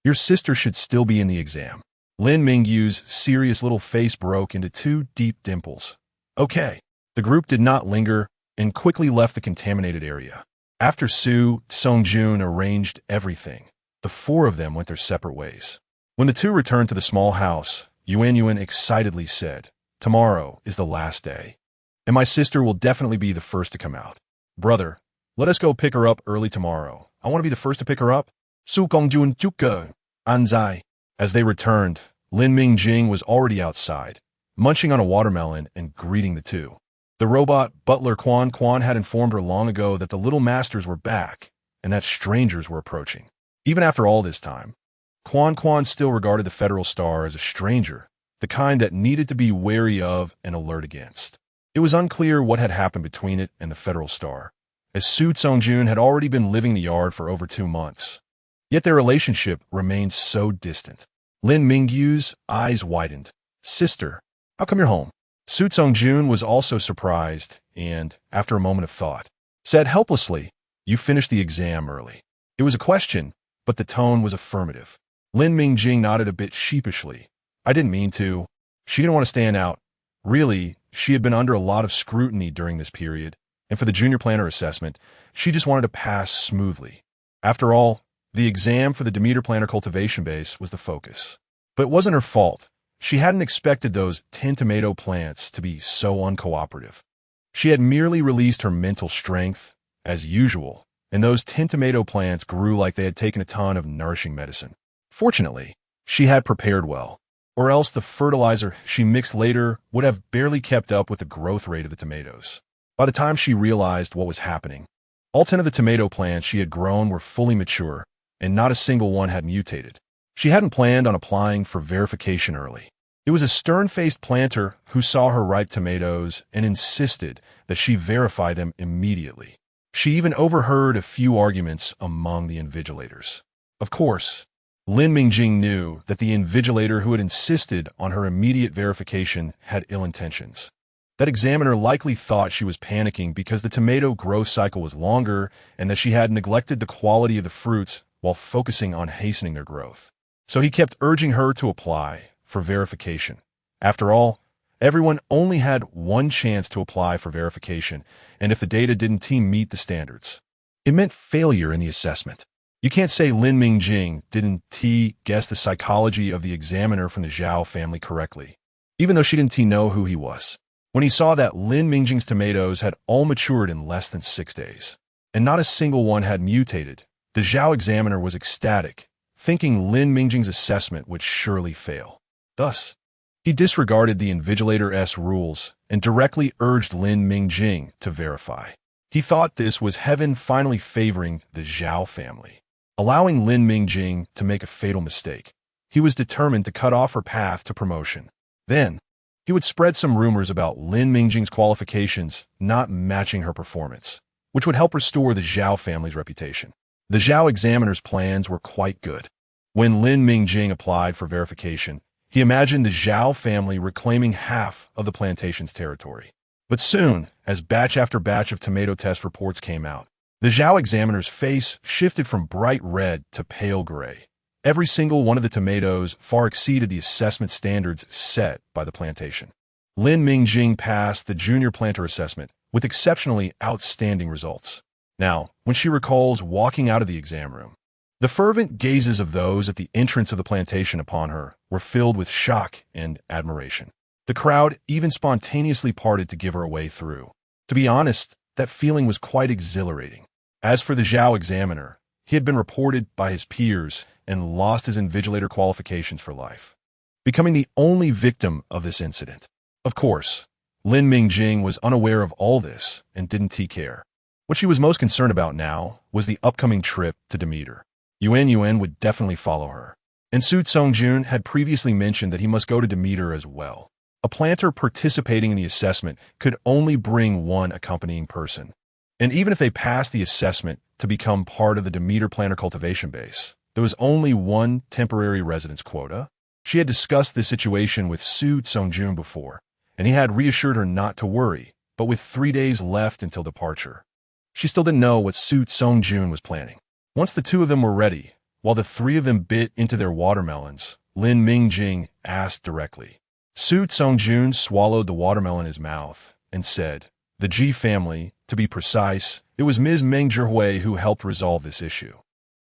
Your sister should still be in the exam. Lin Mingyu's serious little face broke into two deep dimples. Okay. The group did not linger and quickly left the contaminated area. After Su Songjun arranged everything, the four of them went their separate ways. When the two returned to the small house, Yuan excitedly said, Tomorrow is the last day, and my sister will definitely be the first to come out. Brother, let us go pick her up early tomorrow. I want to be the first to pick her up. Su Gongjun Juke, Anzai. As they returned, Lin Mingjing was already outside, munching on a watermelon and greeting the two. The robot butler Quan had informed her long ago that the little masters were back and that strangers were approaching. Even after all this time, Quan still regarded the Federal Star as a stranger, the kind that needed to be wary of and alert against. It was unclear what had happened between it and the Federal Star, as Su Songjun had already been living the yard for over 2 months. Yet their relationship remained so distant. Lin Mingyu's eyes widened. Sister, how come you're home? Su Tsung-jun was also surprised and, after a moment of thought, said helplessly, "You finished the exam early." It was a question, but the tone was affirmative. Lin Mingjing nodded a bit sheepishly. "I didn't mean to." She didn't want to stand out. Really, she had been under a lot of scrutiny during this period, and for the junior planner assessment, she just wanted to pass smoothly. After all, the exam for the Demeter Planner cultivation base was the focus. But it wasn't her fault. She hadn't expected those 10 tomato plants to be so uncooperative. She had merely released her mental strength, as usual, and those 10 tomato plants grew like they had taken a ton of nourishing medicine. Fortunately, she had prepared well, or else the fertilizer she mixed later would have barely kept up with the growth rate of the tomatoes. By the time she realized what was happening, all 10 of the tomato plants she had grown were fully mature, and not a single one had mutated. She hadn't planned on applying for verification early. It was a stern-faced planter who saw her ripe tomatoes and insisted that she verify them immediately. She even overheard a few arguments among the invigilators. Of course, Lin Mingjing knew that the invigilator who had insisted on her immediate verification had ill intentions. That examiner likely thought she was panicking because the tomato growth cycle was longer and that she had neglected the quality of the fruits while focusing on hastening their growth. So he kept urging her to apply for verification. After all, everyone only had one chance to apply for verification, and if the data didn't meet the standards, it meant failure in the assessment. You can't say Lin Mingjing didn't guess the psychology of the examiner from the Zhao family correctly, even though she didn't know who he was. When he saw that Lin Mingjing's tomatoes had all matured in less than 6 days, and not a single one had mutated, the Zhao examiner was ecstatic, thinking Lin Mingjing's assessment would surely fail. Thus, he disregarded the invigilator's rules and directly urged Lin Mingjing to verify. He thought this was heaven finally favoring the Zhao family, allowing Lin Mingjing to make a fatal mistake. He was determined to cut off her path to promotion. Then, he would spread some rumors about Lin Mingjing's qualifications not matching her performance, which would help restore the Zhao family's reputation. The Zhao examiner's plans were quite good. When Lin Mingjing applied for verification, he imagined the Zhao family reclaiming half of the plantation's territory. But soon, as batch after batch of tomato test reports came out, the Zhao examiner's face shifted from bright red to pale gray. Every single one of the tomatoes far exceeded the assessment standards set by the plantation. Lin Mingjing passed the junior planter assessment with exceptionally outstanding results. Now, when she recalls walking out of the exam room, the fervent gazes of those at the entrance of the plantation upon her were filled with shock and admiration. The crowd even spontaneously parted to give her a way through. To be honest, that feeling was quite exhilarating. As for the Zhao examiner, he had been reported by his peers and lost his invigilator qualifications for life, becoming the only victim of this incident. Of course, Lin Mingjing was unaware of all this and didn't care. What she was most concerned about now was the upcoming trip to Demeter. Yuan would definitely follow her, and Su Tsung-jun had previously mentioned that he must go to Demeter as well. A planter participating in the assessment could only bring one accompanying person, and even if they passed the assessment to become part of the Demeter Planner cultivation base, there was only one temporary residence quota. She had discussed this situation with Su Tsung-jun before, and he had reassured her not to worry, but with 3 days left until departure, she still didn't know what Su Tsung-jun was planning. Once the two of them were ready, while the three of them bit into their watermelons, Lin Mingjing asked directly. Su Tsung-jun swallowed the watermelon in his mouth and said, "The Ji family, to be precise, it was Ms. Meng Zhihui who helped resolve this issue."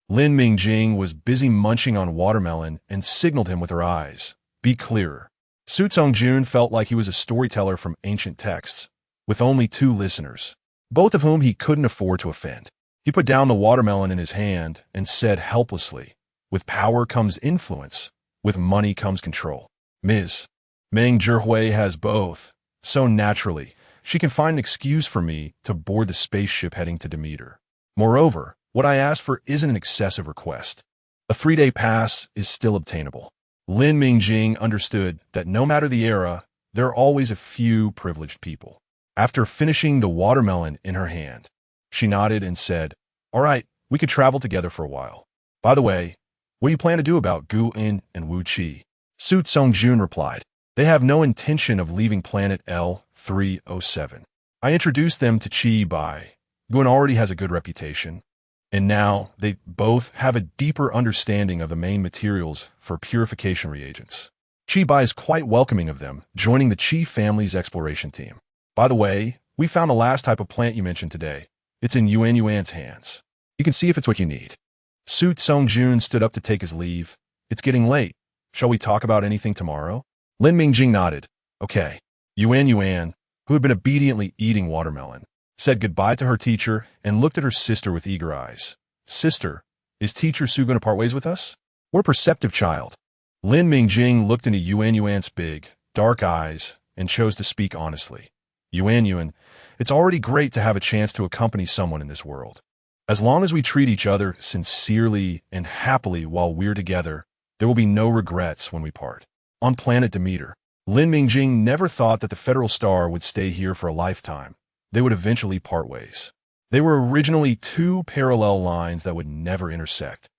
Lin Mingjing was busy munching on watermelon and signaled him with her eyes, "Be clearer." Su Tsung-jun felt like he was a storyteller from ancient texts, with only 2 listeners, both of whom he couldn't afford to offend. He put down the watermelon in his hand and said helplessly, "With power comes influence, with money comes control. Ms. Meng Zhihui has both, so naturally, she can find an excuse for me to board the spaceship heading to Demeter. Moreover, what I asked for isn't an excessive request. A 3-day pass is still obtainable." Lin Mingjing understood that no matter the era, there are always a few privileged people. After finishing the watermelon in her hand, she nodded and said, "All right, we could travel together for a while. By the way, what do you plan to do about Gu In and Wu Qi?" Su Tsung-jun replied, They have no intention of leaving planet L307. I introduced them to Chi-Bai. Yuan already has a good reputation, and now they both have a deeper understanding of the main materials for purification reagents. Chi-Bai is quite welcoming of them, joining the Chi family's exploration team. By the way, we found the last type of plant you mentioned today. It's in Yuan's hands. You can see if it's what you need. Su Tsongjun stood up to take his leave. It's getting late. Shall we talk about anything tomorrow? Lin Mingjing nodded. Okay. Yuan, who had been obediently eating watermelon, said goodbye to her teacher and looked at her sister with eager eyes. Sister, is Teacher Su going to part ways with us? We're a perceptive child. Lin Mingjing looked into Yuan's big, dark eyes and chose to speak honestly. Yuan, it's already great to have a chance to accompany someone in this world. As long as we treat each other sincerely and happily while we're together, there will be no regrets when we part. On planet Demeter, Lin Mingjing never thought that the Federal Star would stay here for a lifetime. They would eventually part ways. They were originally two parallel lines that would never intersect,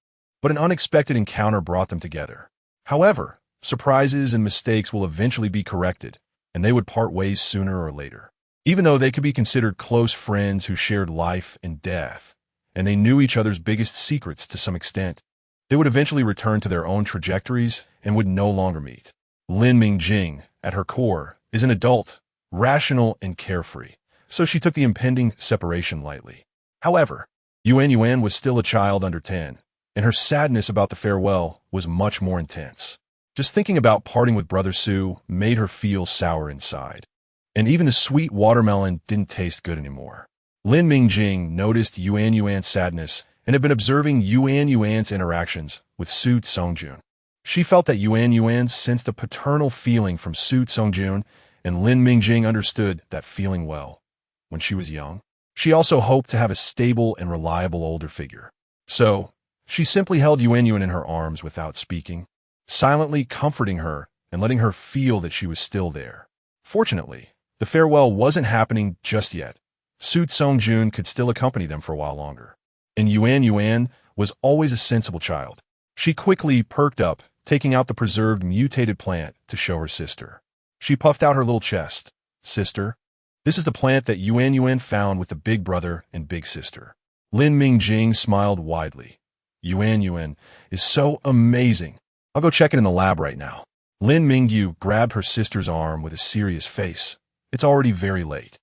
but an unexpected encounter brought them together. However, surprises and mistakes will eventually be corrected, and they would part ways sooner or later. Even though they could be considered close friends who shared life and death, and they knew each other's biggest secrets to some extent, they would eventually return to their own trajectories and would no longer meet. Lin Mingjing, at her core, is an adult, rational and carefree, so she took the impending separation lightly. However, Yuan was still a child under 10, and her sadness about the farewell was much more intense. Just thinking about parting with Brother Su made her feel sour inside, and even the sweet watermelon didn't taste good anymore. Lin Mingjing noticed Yuan's sadness and had been observing Yuan's interactions with Su Tsongjun. She felt that Yuan sensed a paternal feeling from Su Tsongjun, and Lin Mingjing understood that feeling well. When she was young, she also hoped to have a stable and reliable older figure. So, she simply held Yuan in her arms without speaking, silently comforting her and letting her feel that she was still there. Fortunately, the farewell wasn't happening just yet. Su Tsongjun could still accompany them for a while longer. And Yuan was always a sensible child. She quickly perked up, taking out the preserved mutated plant to show her sister. She puffed out her little chest. Sister, this is the plant that Yuan found with the big brother and big sister. Lin Mingjing smiled widely. Yuan is so amazing. I'll go check it in the lab right now. Lin Mingyu grabbed her sister's arm with a serious face. It's already very late.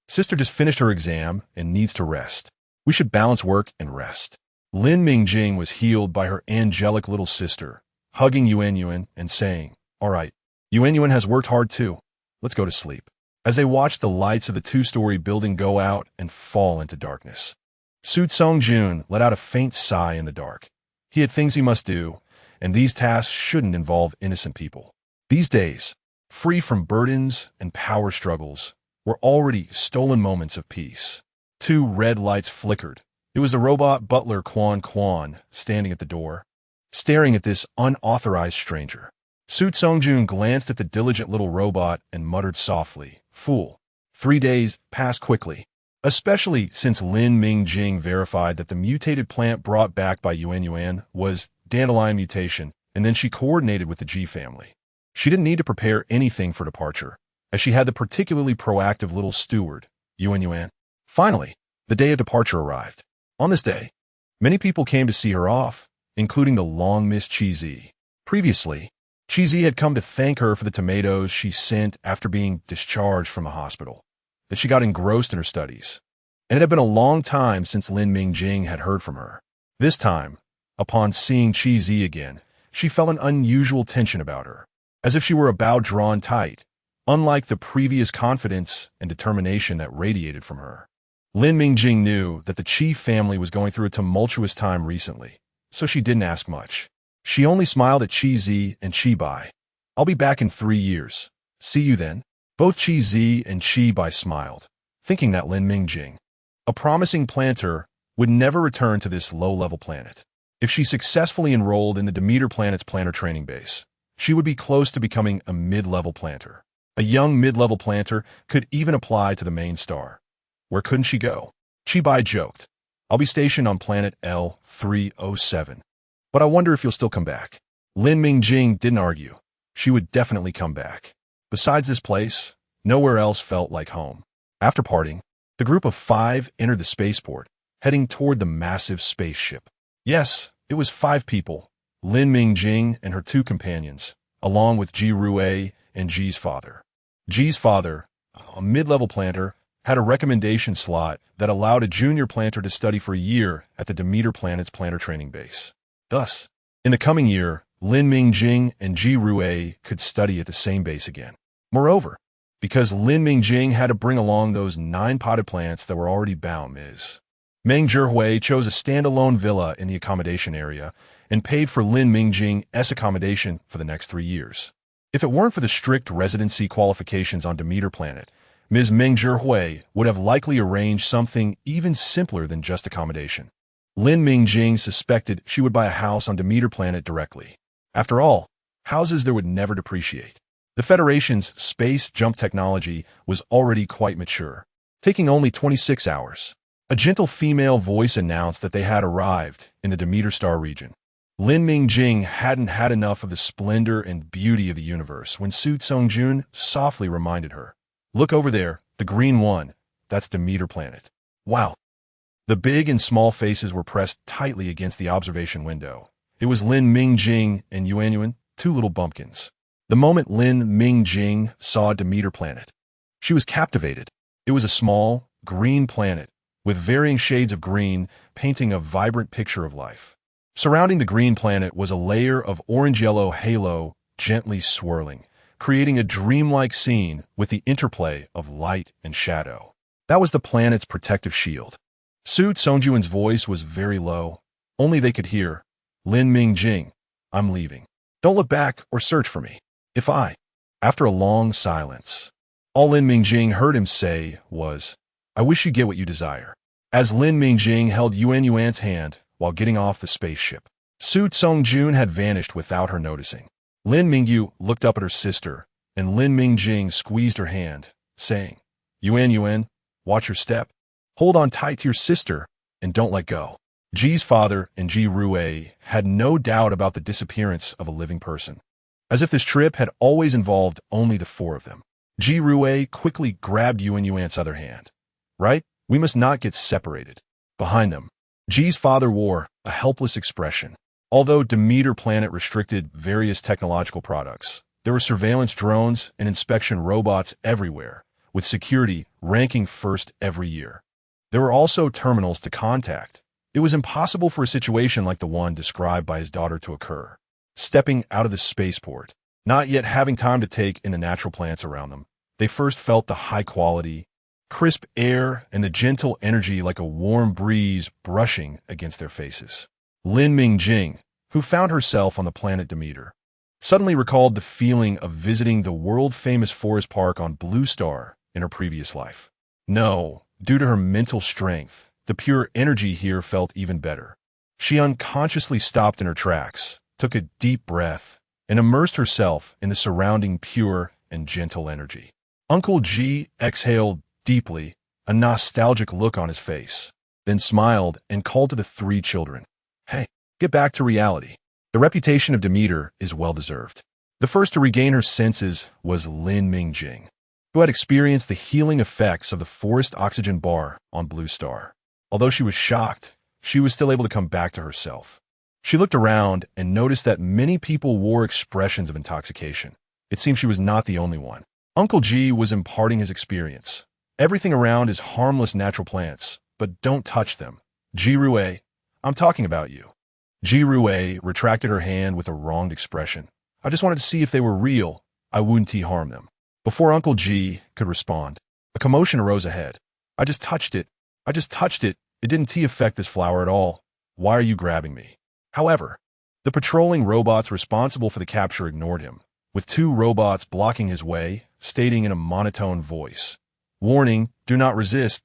Sister just finished her exam and needs to rest. We should balance work and rest. Lin Mingjing was healed by her angelic little sister, hugging Yuan and saying, All right, Yuan has worked hard too. Let's go to sleep. As they watched the lights of the two-story building go out and fall into darkness, Su Tsongjun let out a faint sigh in the dark. He had things he must do, and these tasks shouldn't involve innocent people. These days, free from burdens and power struggles, were already stolen moments of peace. Two red lights flickered. It was the robot butler Quan standing at the door, staring at this unauthorized stranger. Su Tsongjun glanced at the diligent little robot and muttered softly, Fool. 3 days passed quickly, especially since Lin Mingjing verified that the mutated plant brought back by Yuan was dandelion mutation, and then she coordinated with the G family. She didn't need to prepare anything for departure, as she had the particularly proactive little steward, Yuan. Finally, the day of departure arrived. On this day, many people came to see her off, including the long-missed Chi-Zi. Previously, Chi-Zi had come to thank her for the tomatoes she sent after being discharged from the hospital, that she got engrossed in her studies, and it had been a long time since Lin Mingjing had heard from her. This time, upon seeing Chi-Zi again, she felt an unusual tension about her, as if she were a bow drawn tight, unlike the previous confidence and determination that radiated from her. Lin Mingjing knew that the Chi family was going through a tumultuous time recently, so she didn't ask much. She only smiled at Chi-Zi and Chi-Bai. I'll be back in 3 years. See you then. Both Chi-Zi and Chi-Bai smiled, thinking that Lin Mingjing, a promising planter, would never return to this low-level planet. If she successfully enrolled in the Demeter planet's planter training base, she would be close to becoming a mid-level planter. A young mid-level planter could even apply to the main star. Where couldn't she go? Chi-Bai joked, I'll be stationed on planet L307, but I wonder if you'll still come back. Lin Mingjing didn't argue. She would definitely come back. Besides this place, nowhere else felt like home. After parting, the group of 5 entered the spaceport, heading toward the massive spaceship. Yes, it was 5 people, Lin Mingjing and her 2 companions, along with Ji Rui and Ji's father. Ji's father, a mid-level planter, had a recommendation slot that allowed a junior planter to study for a year at the Demeter planet's planter training base. Thus, in the coming year, Lin Mingjing and Ji Rui could study at the same base again. Moreover, because Lin Mingjing had to bring along those 9 potted plants that were already bound, Ms. Meng Zhihui chose a standalone villa in the accommodation area and paid for Lin Mingjing's accommodation for the next 3 years. If it weren't for the strict residency qualifications on Demeter planet, Ms. Meng Zhihui would have likely arranged something even simpler than just accommodation. Lin Mingjing suspected she would buy a house on Demeter planet directly. After all, houses there would never depreciate. The Federation's space jump technology was already quite mature, taking only 26 hours. A gentle female voice announced that they had arrived in the Demeter star region. Lin Mingjing hadn't had enough of the splendor and beauty of the universe when Su Songjun softly reminded her, "Look over there, the green one. That's Demeter planet." Wow. The big and small faces were pressed tightly against the observation window. It was Lin Mingjing and Yuan, 2 little bumpkins. The moment Lin Mingjing saw Demeter planet, she was captivated. It was a small, green planet, with varying shades of green, painting a vibrant picture of life. Surrounding the green planet was a layer of orange-yellow halo gently swirling, creating a dreamlike scene with the interplay of light and shadow. That was the planet's protective shield. Su Songjun's voice was very low. Only they could hear, "Lin Mingjing, I'm leaving. Don't look back or search for me. After a long silence, all Lin Mingjing heard him say was, "I wish you get what you desire." As Lin Mingjing held Yuan's hand while getting off the spaceship, Su Songjun had vanished without her noticing. Lin Mingyu looked up at her sister, and Lin Mingjing squeezed her hand, saying, Yuan, watch your step. Hold on tight to your sister, and don't let go." Ji's father and Ji Rui had no doubt about the disappearance of a living person, as if this trip had always involved only the 4 of them. Ji Rui quickly grabbed Yuan's other hand. "Right? We must not get separated." Behind them, Ji's father wore a helpless expression. Although Demeter planet restricted various technological products, there were surveillance drones and inspection robots everywhere, with security ranking first every year. There were also terminals to contact. It was impossible for a situation like the one described by his daughter to occur. Stepping out of the spaceport, not yet having time to take in the natural plants around them, they first felt the high-quality, crisp air and the gentle energy like a warm breeze brushing against their faces. Lin Mingjing, who found herself on the planet Demeter, suddenly recalled the feeling of visiting the world-famous forest park on Blue Star in her previous life. No, due to her mental strength, the pure energy here felt even better. She unconsciously stopped in her tracks, took a deep breath, and immersed herself in the surrounding pure and gentle energy. Uncle Ji exhaled deeply, a nostalgic look on his face, then smiled and called to the 3 children. "Hey, get back to reality. The reputation of Demeter is well-deserved." The first to regain her senses was Lin Mingjing, who had experienced the healing effects of the forest oxygen bar on Blue Star. Although she was shocked, she was still able to come back to herself. She looked around and noticed that many people wore expressions of intoxication. It seemed she was not the only one. Uncle Ji was imparting his experience. "Everything around is harmless natural plants, but don't touch them. Ji Rui, I'm talking about you." Ji Rui retracted her hand with a wronged expression. "I just wanted to see if they were real. I wouldn't harm them." Before Uncle Ji could respond, a commotion arose ahead. I just touched it. It didn't affect this flower at all. Why are you grabbing me?" However, the patrolling robots responsible for the capture ignored him, with 2 robots blocking his way, stating in a monotone voice, "Warning, do not resist.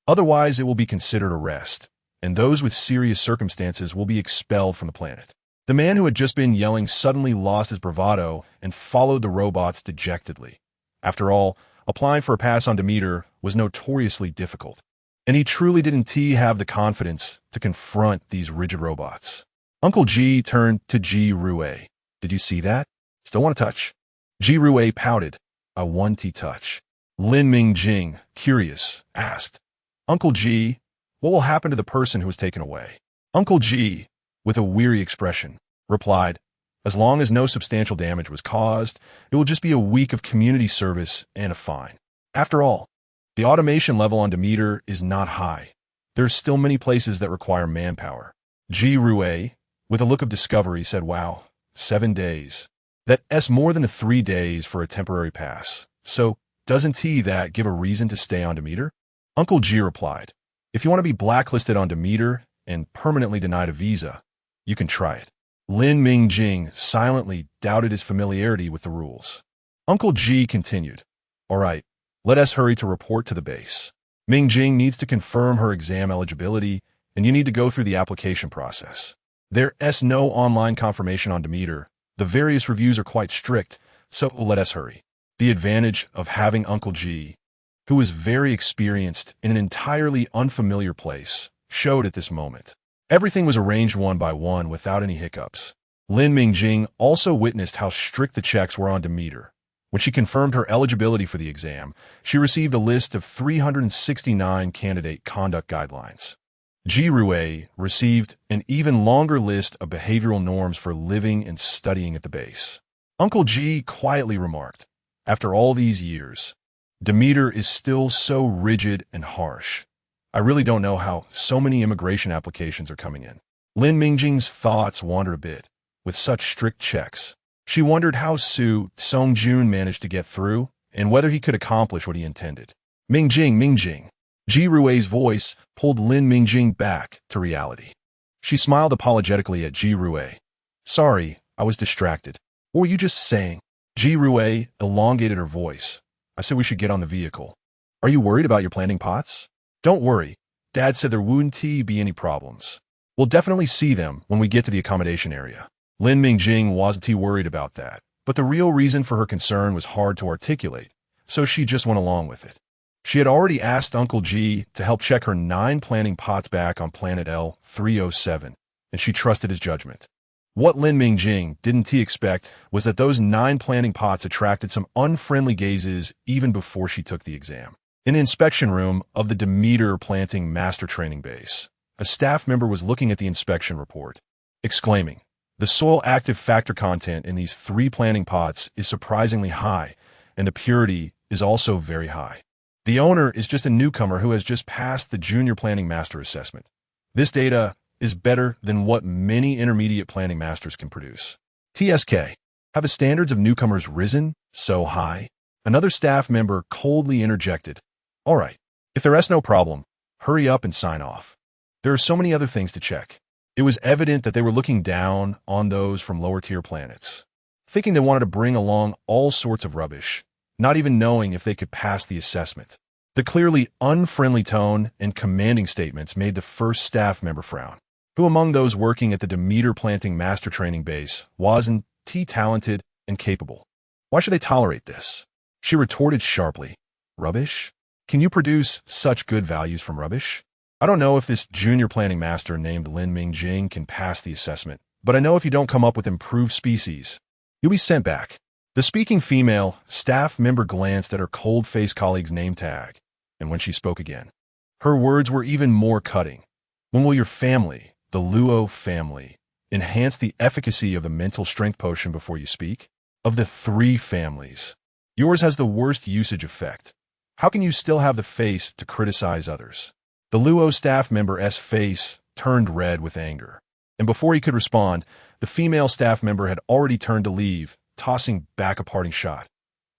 Otherwise, it will be considered arrest, and those with serious circumstances will be expelled from the planet." The man who had just been yelling suddenly lost his bravado and followed the robots dejectedly. After all, applying for a pass on Demeter was notoriously difficult, and he truly didn't have the confidence to confront these rigid robots. Uncle Ji turned to Ji Rui. "Did you see that? Still want to touch?" Ji Rui pouted. "I want to touch." Lin Mingjing, curious, asked, "Uncle Ji, what will happen to the person who was taken away?" Uncle Ji, with a weary expression, replied, "As long as no substantial damage was caused, it will just be a week of community service and a fine. After all, the automation level on Demeter is not high. There are still many places that require manpower." Ji Rui, with a look of discovery, said, "Wow, 7 days. That's more than 3 days for a temporary pass. So, doesn't that give a reason to stay on Demeter?" Uncle Ji replied, "If you want to be blacklisted on Demeter and permanently denied a visa, you can try it." Lin Mingjing silently doubted his familiarity with the rules. Uncle Ji continued, "All right, let us hurry to report to the base. Mingjing needs to confirm her exam eligibility, and you need to go through the application process. There's no online confirmation on Demeter. The various reviews are quite strict, so let us hurry." The advantage of having Uncle Ji, who was very experienced in an entirely unfamiliar place, showed at this moment. Everything was arranged one by one without any hiccups. Lin Mingjing also witnessed how strict the checks were on Demeter. When she confirmed her eligibility for the exam, she received a list of 369 candidate conduct guidelines. Ji Rui received an even longer list of behavioral norms for living and studying at the base. Uncle Ji quietly remarked, "After all these years, Demeter is still so rigid and harsh. I really don't know how so many immigration applications are coming in." Lin Mingjing's thoughts wandered a bit. With such strict checks, she wondered how Su Songjun managed to get through and whether he could accomplish what he intended. Mingjing. Ji Rui's voice pulled Lin Mingjing back to reality. She smiled apologetically at Ji Rui. "Sorry, I was distracted. What were you just saying?" Ji Rui elongated her voice. "I said we should get on the vehicle. Are you worried about your planting pots?" "Don't worry. Dad said there wouldn't be any problems. We'll definitely see them when we get to the accommodation area." Lin Mingjing wasn't worried about that, but the real reason for her concern was hard to articulate, so she just went along with it. She had already asked Uncle Ji to help check her 9 planting pots back on planet L307, and she trusted his judgment. What Lin Mingjing didn't expect was that those 9 planting pots attracted some unfriendly gazes even before she took the exam. In the inspection room of the Demeter Planting Master Training Base, a staff member was looking at the inspection report, exclaiming, "The soil active factor content in these 3 planting pots is surprisingly high, and the purity is also very high. The owner is just a newcomer who has just passed the Junior Planting Master Assessment. This data is better than what many intermediate planting masters can produce. TSK, have the standards of newcomers risen so high?" Another staff member coldly interjected, "All right, if there is no problem, hurry up and sign off. There are so many other things to check." It was evident that they were looking down on those from lower-tier planets, thinking they wanted to bring along all sorts of rubbish, not even knowing if they could pass the assessment. The clearly unfriendly tone and commanding statements made the first staff member frown. Who among those working at the Demeter Planting Master Training Base wasn't talented and capable? Why should they tolerate this? She retorted sharply, "Rubbish? Can you produce such good values from rubbish? I don't know if this junior planting master named Lin Mingjing can pass the assessment, but I know if you don't come up with improved species, you'll be sent back." The speaking female staff member glanced at her cold-faced colleague's name tag, and when she spoke again, her words were even more cutting. "When will your family, the Luo family, enhance the efficacy of the mental strength potion before you speak? Of the 3 families, yours has the worst usage effect. How can you still have the face to criticize others?" The Luo staff member's face turned red with anger, and before he could respond, the female staff member had already turned to leave, tossing back a parting shot.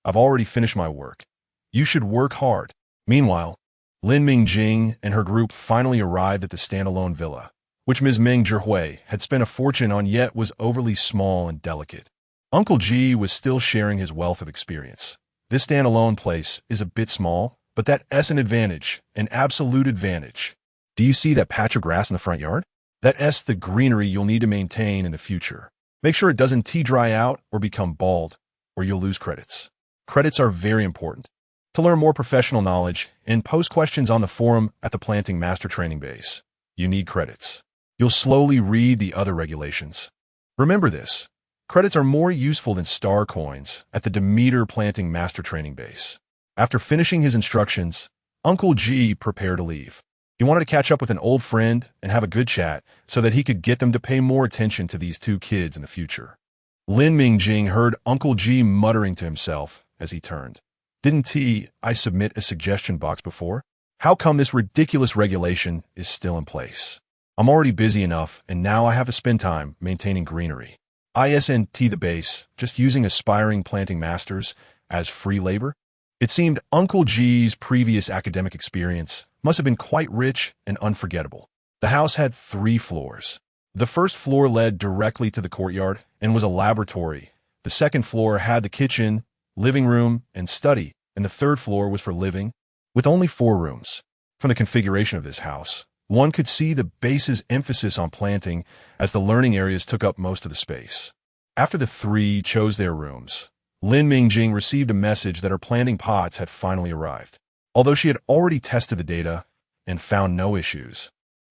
"I've already finished my work. You should work hard." Meanwhile, Lin Mingjing and her group finally arrived at the standalone villa, which Ms. Meng Zhihui had spent a fortune on, yet was overly small and delicate. Uncle Ji was still sharing his wealth of experience. "This standalone place is a bit small, but that's an advantage, an absolute advantage. Do you see that patch of grass in the front yard? That's the greenery you'll need to maintain in the future. Make sure it doesn't dry out or become bald, or you'll lose credits. Credits are very important. To learn more professional knowledge and post questions on the forum at the Planting Master Training Base, you need credits. You'll slowly read the other regulations. Remember this. Credits are more useful than star coins at the Demeter Planting Master Training Base. After finishing his instructions, Uncle G prepared to leave. He wanted to catch up with an old friend and have a good chat so that he could get them to pay more attention to these two kids in the future. Lin Mingjing heard Uncle G muttering to himself as he turned. Didn't I submit a suggestion box before? How come this ridiculous regulation is still in place? I'm already busy enough, and now I have to spend time maintaining greenery. Isn't the base just using aspiring planting masters as free labor? It seemed Uncle G's previous academic experience must have been quite rich and unforgettable. The house had 3 floors. The first floor led directly to the courtyard and was a laboratory. The second floor had the kitchen, living room, and study, and the third floor was for living, with only 4 rooms. From the configuration of this house, one could see the base's emphasis on planting as the learning areas took up most of the space. After the 3 chose their rooms, Lin Mingjing received a message that her planting pots had finally arrived. Although she had already tested the data and found no issues,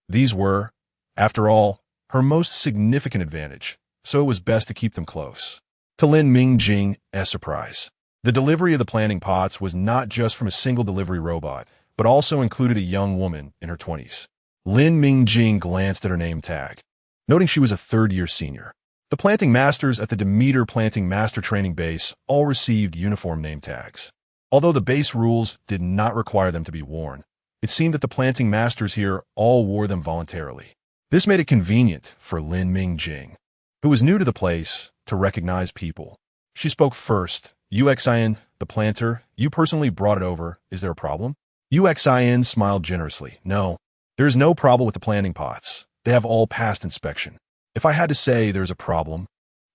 these were, after all, her most significant advantage, so it was best to keep them close. To Lin Mingjing's surprise, the delivery of the planting pots was not just from a single delivery robot, but also included a young woman in her 20s. Lin Mingjing glanced at her name tag, noting she was a third-year senior. The planting masters at the Demeter Planting Master Training Base all received uniform name tags. Although the base rules did not require them to be worn, it seemed that the planting masters here all wore them voluntarily. This made it convenient for Lin Mingjing, who was new to the place, to recognize people. She spoke first. Yuan, the planter, you personally brought it over. Is there a problem? Yuan smiled generously. No, there is no problem with the planting pots. They have all passed inspection. If I had to say there's a problem,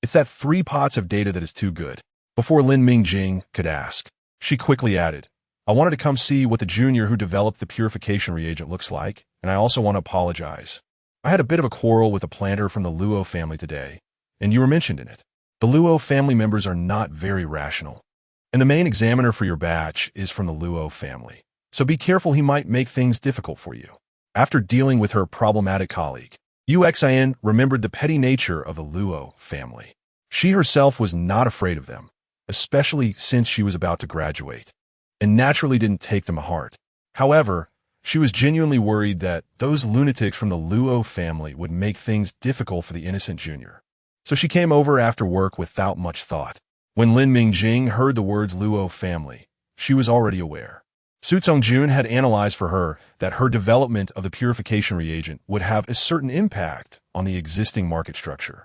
it's that 3 pots of data that is too good. Before Lin Mingjing could ask, she quickly added, I wanted to come see what the junior who developed the purification reagent looks like, and I also want to apologize. I had a bit of a quarrel with a planter from the Luo family today, and you were mentioned in it. The Luo family members are not very rational, and the main examiner for your batch is from the Luo family, so be careful, he might make things difficult for you. After dealing with her problematic colleague, Yuan remembered the petty nature of the Luo family. She herself was not afraid of them, especially since she was about to graduate, and naturally didn't take them to heart. However, she was genuinely worried that those lunatics from the Luo family would make things difficult for the innocent junior. So she came over after work without much thought. When Lin Mingjing heard the words Luo family, she was already aware. Su Tsongjun had analyzed for her that her development of the purification reagent would have a certain impact on the existing market structure,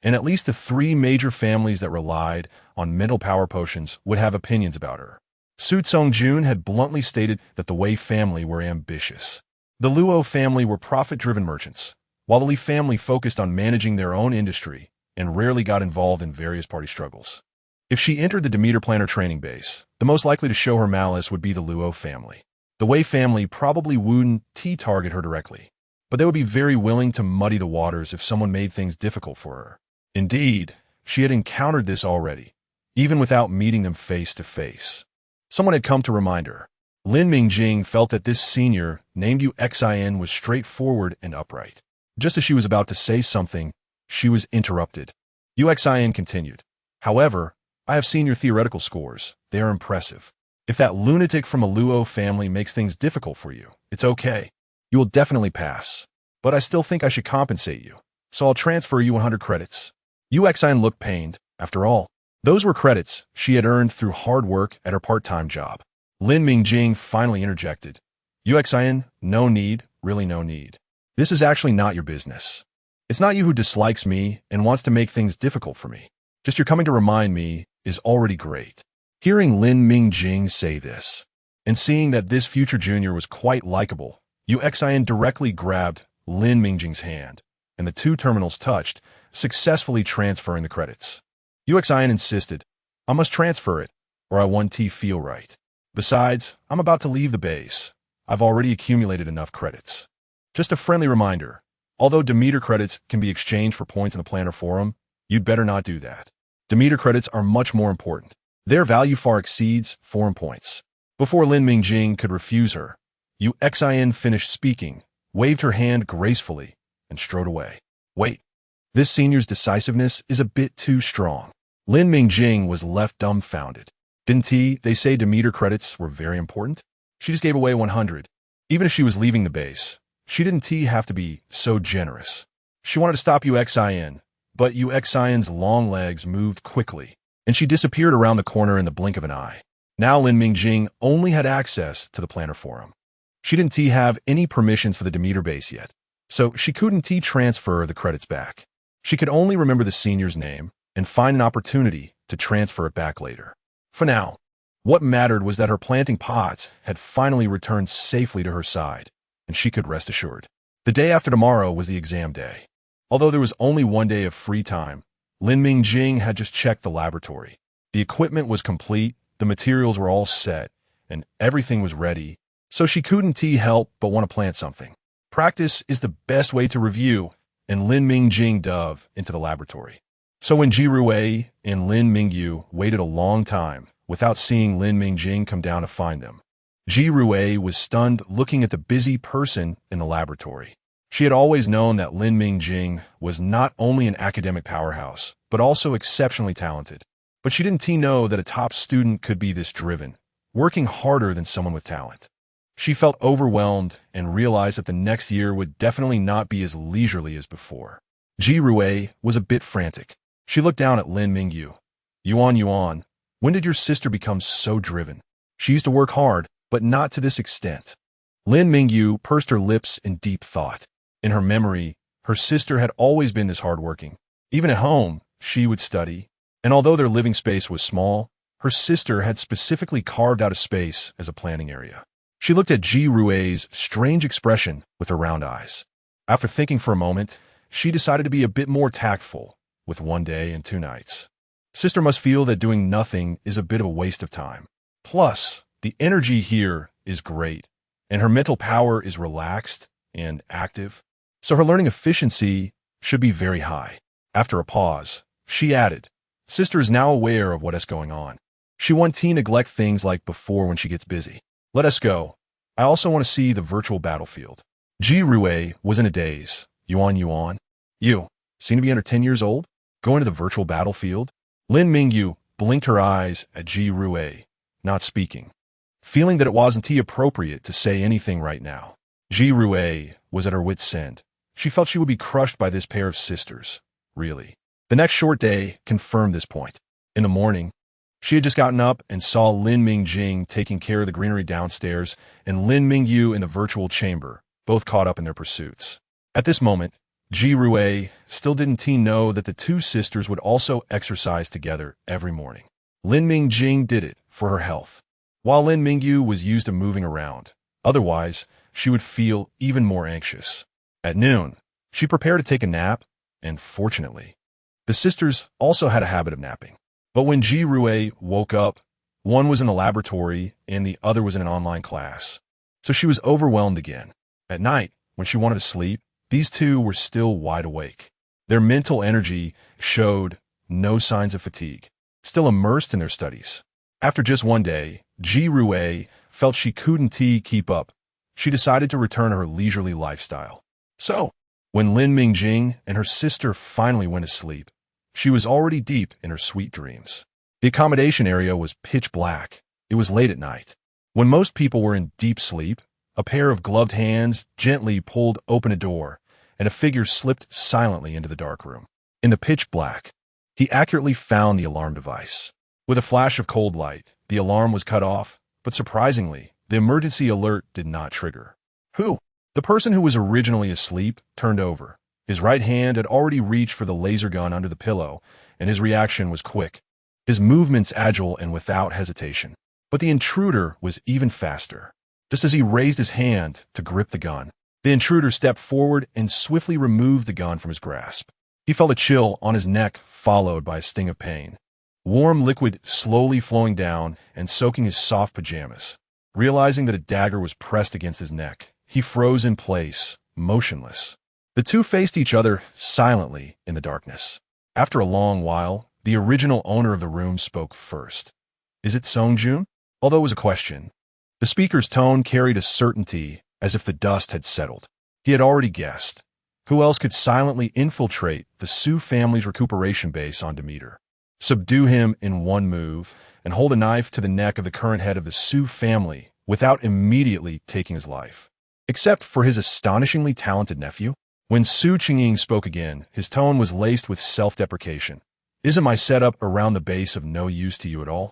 and at least the 3 major families that relied on mental power potions would have opinions about her. Su Tsongjun had bluntly stated that the Wei family were ambitious. The Luo family were profit-driven merchants, while the Li family focused on managing their own industry and rarely got involved in various party struggles. If she entered the Demeter Planner training base, the most likely to show her malice would be the Luo family. The Wei family probably wouldn't target her directly, but they would be very willing to muddy the waters if someone made things difficult for her. Indeed, she had encountered this already, even without meeting them face to face. Someone had come to remind her. Lin Mingjing felt that this senior, named Yuan, was straightforward and upright. Just as she was about to say something, she was interrupted. Yuan continued, however, I have seen your theoretical scores. They are impressive. If that lunatic from a Luo family makes things difficult for you, it's okay. You will definitely pass. But I still think I should compensate you, so I'll transfer you 100 credits. Yuan looked pained. After all, those were credits she had earned through hard work at her part-time job. Lin Mingjing finally interjected. Yuan, no need, really no need. This is actually not your business. It's not you who dislikes me and wants to make things difficult for me. Just your coming to remind me is already great. Hearing Lin Mingjing say this, and seeing that this future junior was quite likable, Yuan directly grabbed Lin Mingjing's hand, and the 2 terminals touched, successfully transferring the credits. Yuan insisted, I must transfer it, or I won't feel right. Besides, I'm about to leave the base. I've already accumulated enough credits. Just a friendly reminder, although Demeter credits can be exchanged for points in the Planner Forum, you'd better not do that. Demeter credits are much more important. Their value far exceeds forum points. Before Lin Mingjing could refuse her, Yuan finished speaking, waved her hand gracefully, and strode away. Wait. This senior's decisiveness is a bit too strong. Lin Mingjing was left dumbfounded. Didn't they say Demeter credits were very important? She just gave away 100. Even if she was leaving the base, she didn't have to be so generous. She wanted to stop UXIN, but UXIN's long legs moved quickly, and she disappeared around the corner in the blink of an eye. Now Lin Mingjing only had access to the planner forum. She didn't have any permissions for the Demeter base yet, so she couldn't transfer the credits back. She could only remember the senior's name and find an opportunity to transfer it back later. For now, what mattered was that her planting pots had finally returned safely to her side, and she could rest assured. The day after tomorrow was the exam day. Although there was only one day of free time, Lin Mingjing had just checked the laboratory. The equipment was complete, the materials were all set, and everything was ready, so she couldn't help but want to plant something. Practice is the best way to review, and Lin Mingjing dove into the laboratory. So when Ji Ruwei and Lin Mingyu waited a long time without seeing Lin Mingjing come down to find them, Ji Ruwei was stunned looking at the busy person in the laboratory. She had always known that Lin Mingjing was not only an academic powerhouse, but also exceptionally talented. But she didn't know that a top student could be this driven, working harder than someone with talent. She felt overwhelmed and realized that the next year would definitely not be as leisurely as before. Ji Ruwei was a bit frantic. She looked down at Lin Mingyu. Yuan, when did your sister become so driven? She used to work hard, but not to this extent. Lin Mingyu pursed her lips in deep thought. In her memory, her sister had always been this hardworking. Even at home, she would study, and although their living space was small, her sister had specifically carved out a space as a planning area. She looked at Ji Ruwei's strange expression with her round eyes. After thinking for a moment, she decided to be a bit more tactful, with 1 day and 2 nights. Sister must feel that doing nothing is a bit of a waste of time. Plus, the energy here is great, and her mental power is relaxed and active, so her learning efficiency should be very high. After a pause, she added, Sister is now aware of what is going on. She won't neglect things like before when she gets busy. Let us go. I also want to see the virtual battlefield. Ji Ruwei was in a daze. Yuan, you seem to be under 10 years old? Going to the virtual battlefield? Lin Mingyu blinked her eyes at Ji Ruwei, not speaking, feeling that it wasn't appropriate to say anything right now. Ji Ruwei was at her wit's end. She felt she would be crushed by this pair of sisters, really. The next short day confirmed this point. In the morning, she had just gotten up and saw Lin Mingjing taking care of the greenery downstairs and Lin Mingyu in the virtual chamber, both caught up in their pursuits. At this moment, Ji Ruwei still didn't know that the two sisters would also exercise together every morning. Lin Mingjing did it for her health, while Lin Mingyu was used to moving around. Otherwise, she would feel even more anxious. At noon, she prepared to take a nap, and fortunately, the sisters also had a habit of napping. But when Ji Ruwei woke up, one was in the laboratory and the other was in an online class. So she was overwhelmed again. At night, when she wanted to sleep, these two were still wide awake. Their mental energy showed no signs of fatigue, still immersed in their studies. After just 1 day, Ji Ruwei felt she couldn't keep up. She decided to return to her leisurely lifestyle. So, when Lin Mingjing and her sister finally went to sleep, she was already deep in her sweet dreams. The accommodation area was pitch black. It was late at night. When most people were in deep sleep, a pair of gloved hands gently pulled open a door, and a figure slipped silently into the dark room. In the pitch black, he accurately found the alarm device. With a flash of cold light, the alarm was cut off, but surprisingly, the emergency alert did not trigger. Who? The person who was originally asleep turned over. His right hand had already reached for the laser gun under the pillow, and his reaction was quick. His movements agile and without hesitation. But the intruder was even faster. Just as he raised his hand to grip the gun, the intruder stepped forward and swiftly removed the gun from his grasp. He felt a chill on his neck, followed by a sting of pain. Warm liquid slowly flowing down and soaking his soft pajamas. Realizing that a dagger was pressed against his neck, he froze in place, motionless. The two faced each other silently in the darkness. After a long while, the original owner of the room spoke first. Is it Songjun? Although it was a question, the speaker's tone carried a certainty as if the dust had settled. He had already guessed. Who else could silently infiltrate the Su family's recuperation base on Demeter, subdue him in one move, and hold a knife to the neck of the current head of the Su family without immediately taking his life? Except for his astonishingly talented nephew? When Su Qingying spoke again, his tone was laced with self-deprecation. Isn't my setup around the base of no use to you at all?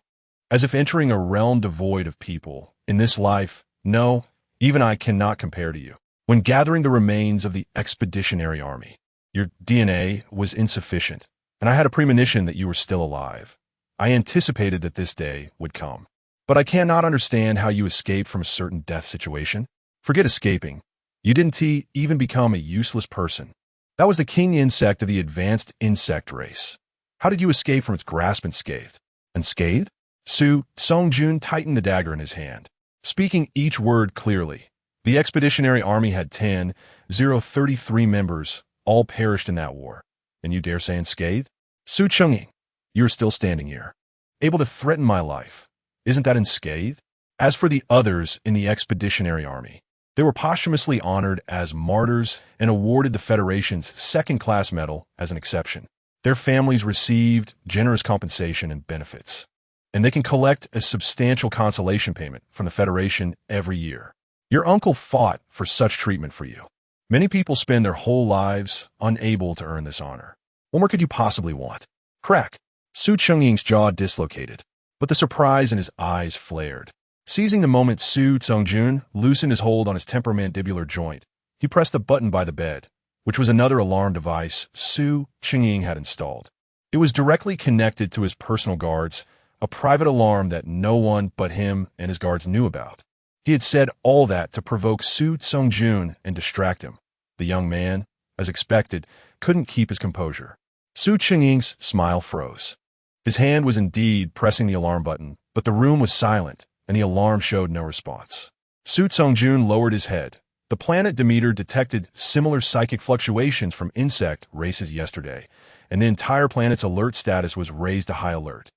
As if entering a realm devoid of people. In this life, no, even I cannot compare to you. When gathering the remains of the expeditionary army, your DNA was insufficient, and I had a premonition that you were still alive. I anticipated that this day would come. But I cannot understand how you escaped from a certain death situation. Forget escaping. You didn't even become a useless person. That was the king insect of the advanced insect race. How did you escape from its grasp unscathed? Unscathed? Su Songjun tightened the dagger in his hand, speaking each word clearly. The expeditionary army had 33 members, all perished in that war. And you dare say unscathed? Su Chungying, you're still standing here, able to threaten my life. Isn't that unscathed? As for the others in the expeditionary army, they were posthumously honored as martyrs and awarded the Federation's second-class medal as an exception. Their families received generous compensation and benefits, and they can collect a substantial consolation payment from the Federation every year. Your uncle fought for such treatment for you. Many people spend their whole lives unable to earn this honor. What more could you possibly want? Crack! Su Chungying's jaw dislocated, but the surprise in his eyes flared. Seizing the moment, Su Songjun loosened his hold on his temporomandibular joint. He pressed the button by the bed, which was another alarm device Su Qingying had installed. It was directly connected to his personal guards, a private alarm that no one but him and his guards knew about. He had said all that to provoke Su Songjun and distract him. The young man, as expected, couldn't keep his composure. Su Qingying's smile froze. His hand was indeed pressing the alarm button, but the room was silent, and the alarm showed no response. Su Songjun lowered his head. The planet Demeter detected similar psychic fluctuations from insect races yesterday, and the entire planet's alert status was raised to high alert.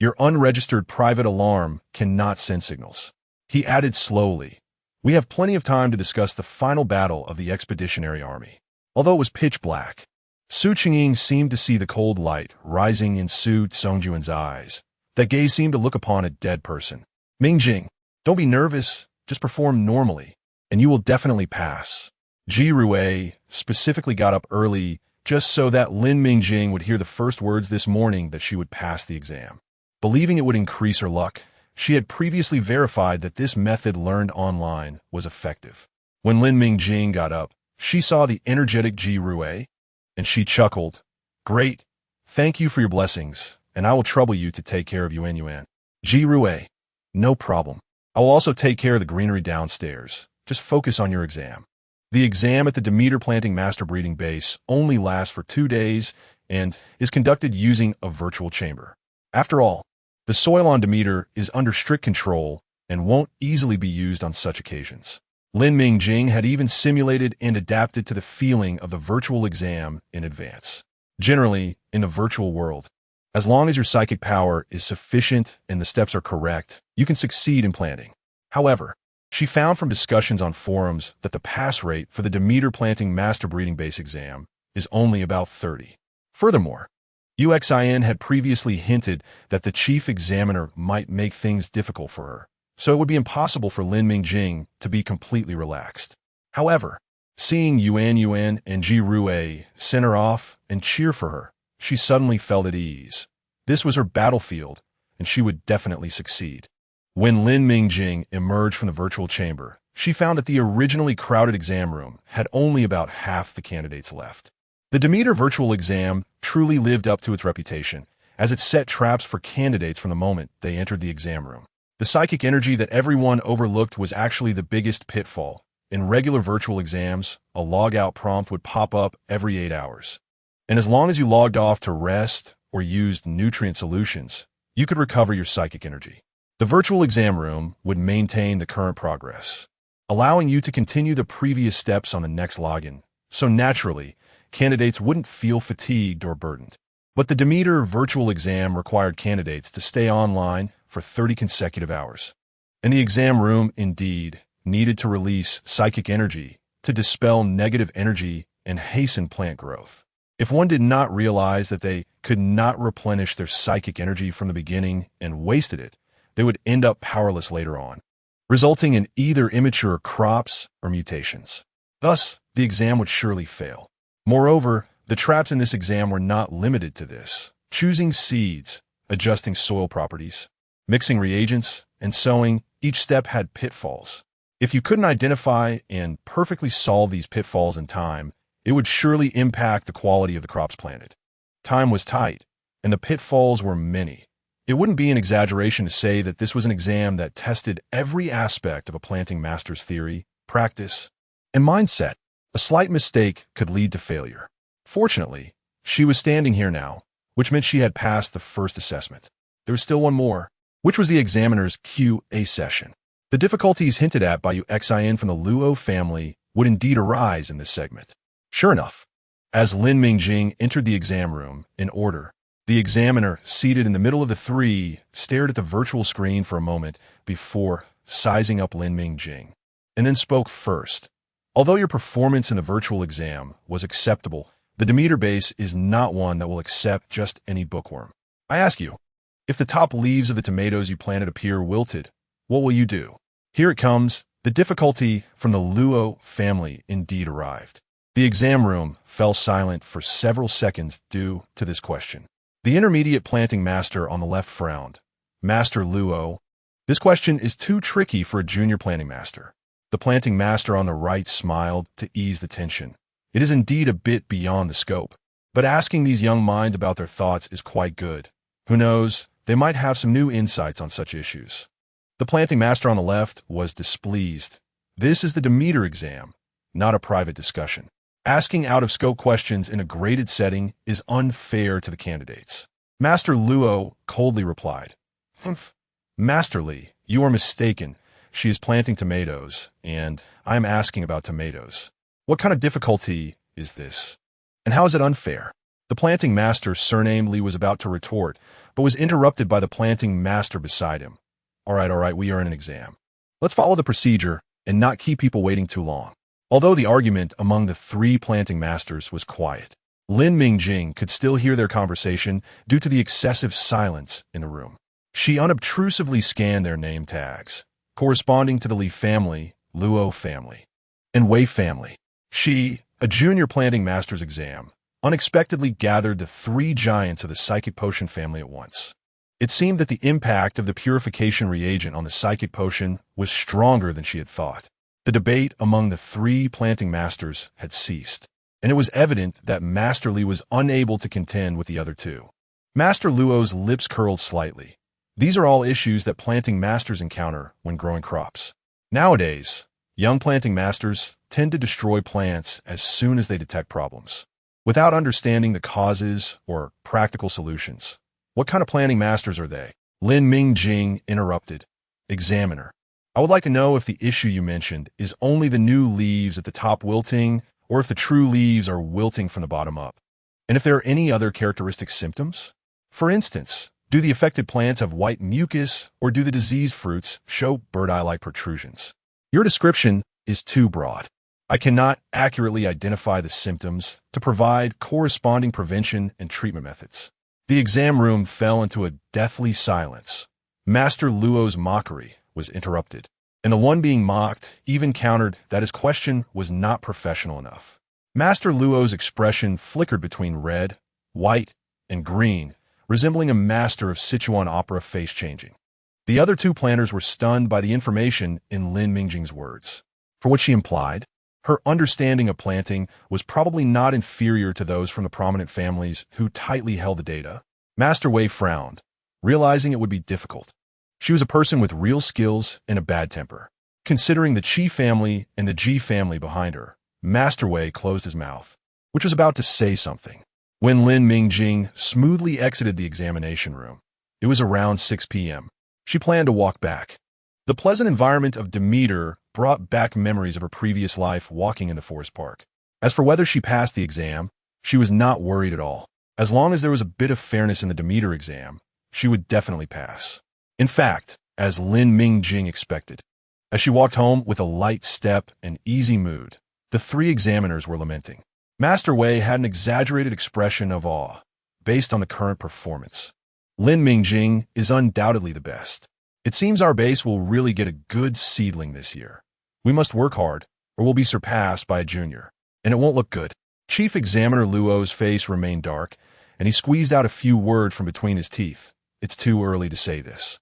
Your unregistered private alarm cannot send signals. He added slowly. We have plenty of time to discuss the final battle of the expeditionary army. Although it was pitch black, Su Qingying seemed to see the cold light rising in Su Songjun's eyes. That gaze seemed to look upon a dead person. Mingjing, don't be nervous, just perform normally, and you will definitely pass. Ji Rui specifically got up early just so that Lin Mingjing would hear the first words this morning that she would pass the exam. Believing it would increase her luck, she had previously verified that this method learned online was effective. When Lin Mingjing got up, she saw the energetic Ji Rui, and she chuckled. Great, thank you for your blessings, and I will trouble you to take care of Yuan. Ji Rui, no problem. I will also take care of the greenery downstairs. Just focus on your exam. The exam at the Demeter Planting Master Breeding Base only lasts for 2 days and is conducted using a virtual chamber. After all, the soil on Demeter is under strict control and won't easily be used on such occasions. Lin Mingjing had even simulated and adapted to the feeling of the virtual exam in advance. Generally, in the virtual world, as long as your psychic power is sufficient and the steps are correct, you can succeed in planting. However, she found from discussions on forums that the pass rate for the Demeter Planting Master Breeding Base exam is only about 30. Furthermore, UXIN had previously hinted that the chief examiner might make things difficult for her, so it would be impossible for Lin Mingjing to be completely relaxed. However, seeing Yuan and Ji Rui send her off and cheer for her, she suddenly felt at ease. This was her battlefield, and she would definitely succeed. When Lin Mingjing emerged from the virtual chamber, she found that the originally crowded exam room had only about half the candidates left. The Demeter virtual exam truly lived up to its reputation, as it set traps for candidates from the moment they entered the exam room. The psychic energy that everyone overlooked was actually the biggest pitfall. In regular virtual exams, a log-out prompt would pop up every 8 hours. And as long as you logged off to rest or used nutrient solutions, you could recover your psychic energy. The virtual exam room would maintain the current progress, allowing you to continue the previous steps on the next login, so naturally, candidates wouldn't feel fatigued or burdened. But the Demeter virtual exam required candidates to stay online for 30 consecutive hours. And the exam room, indeed, needed to release psychic energy to dispel negative energy and hasten plant growth. If one did not realize that they could not replenish their psychic energy from the beginning and wasted it, they would end up powerless later on, resulting in either immature crops or mutations. Thus, the exam would surely fail. Moreover, the traps in this exam were not limited to this. Choosing seeds, adjusting soil properties, mixing reagents, and sowing, each step had pitfalls. If you couldn't identify and perfectly solve these pitfalls in time, it would surely impact the quality of the crops planted. Time was tight, and the pitfalls were many. It wouldn't be an exaggeration to say that this was an exam that tested every aspect of a planting master's theory, practice, and mindset. A slight mistake could lead to failure. Fortunately, she was standing here now, which meant she had passed the first assessment. There was still one more, which was the examiner's QA session. The difficulties hinted at by Yuan from the Luo family would indeed arise in this segment. Sure enough, as Lin Mingjing entered the exam room in order, the examiner, seated in the middle of the three, stared at the virtual screen for a moment before sizing up Lin Mingjing, and then spoke first. Although your performance in the virtual exam was acceptable, the Demeter base is not one that will accept just any bookworm. I ask you, if the top leaves of the tomatoes you planted appear wilted, what will you do? Here it comes. The difficulty from the Luo family indeed arrived. The exam room fell silent for several seconds due to this question. The intermediate planting master on the left frowned. Master Luo, this question is too tricky for a junior planting master. The planting master on the right smiled to ease the tension. It is indeed a bit beyond the scope, but asking these young minds about their thoughts is quite good. Who knows, they might have some new insights on such issues. The planting master on the left was displeased. This is the Demeter exam, not a private discussion. Asking out-of-scope questions in a graded setting is unfair to the candidates. Master Luo coldly replied, "Humph. Master Li, you are mistaken. She is planting tomatoes, and I am asking about tomatoes. What kind of difficulty is this? And how is it unfair?" The planting master, surnamed Li, was about to retort, but was interrupted by the planting master beside him. All right, we are in an exam. Let's follow the procedure and not keep people waiting too long." Although the argument among the three planting masters was quiet, Lin Mingjing could still hear their conversation due to the excessive silence in the room. She unobtrusively scanned their name tags, corresponding to the Li family, Luo family, and Wei family. She, a junior planting master's exam, unexpectedly gathered the three giants of the psychic potion family at once. It seemed that the impact of the purification reagent on the psychic potion was stronger than she had thought. The debate among the three planting masters had ceased, and it was evident that Master Li was unable to contend with the other two. Master Luo's lips curled slightly. These are all issues that planting masters encounter when growing crops. Nowadays, young planting masters tend to destroy plants as soon as they detect problems, without understanding the causes or practical solutions. What kind of planting masters are they? Lin Mingjing interrupted. Examiner, I would like to know if the issue you mentioned is only the new leaves at the top wilting, or if the true leaves are wilting from the bottom up, and if there are any other characteristic symptoms. For instance, do the affected plants have white mucus, or do the diseased fruits show bird-eye-like protrusions? Your description is too broad. I cannot accurately identify the symptoms to provide corresponding prevention and treatment methods. The exam room fell into a deathly silence. Master Luo's mockery was interrupted, and the one being mocked even countered that his question was not professional enough. Master Luo's expression flickered between red, white, and green, resembling a master of Sichuan opera face-changing. The other two planners were stunned by the information in Lin Mingjing's words. For what she implied, her understanding of planting was probably not inferior to those from the prominent families who tightly held the data. Master Wei frowned, realizing it would be difficult. She was a person with real skills and a bad temper. Considering the Qi family and the Ji family behind her, Master Wei closed his mouth, which was about to say something. When Lin Mingjing smoothly exited the examination room, it was around 6 p.m. She planned to walk back. The pleasant environment of Demeter brought back memories of her previous life walking in the forest park. As for whether she passed the exam, she was not worried at all. As long as there was a bit of fairness in the Demeter exam, she would definitely pass. In fact, as Lin Mingjing expected, as she walked home with a light step and easy mood, the three examiners were lamenting. Master Wei had an exaggerated expression of awe, based on the current performance. Lin Mingjing is undoubtedly the best. It seems our base will really get a good seedling this year. We must work hard, or we'll be surpassed by a junior, and it won't look good. Chief Examiner Luo's face remained dark, and he squeezed out a few words from between his teeth. It's too early to say this.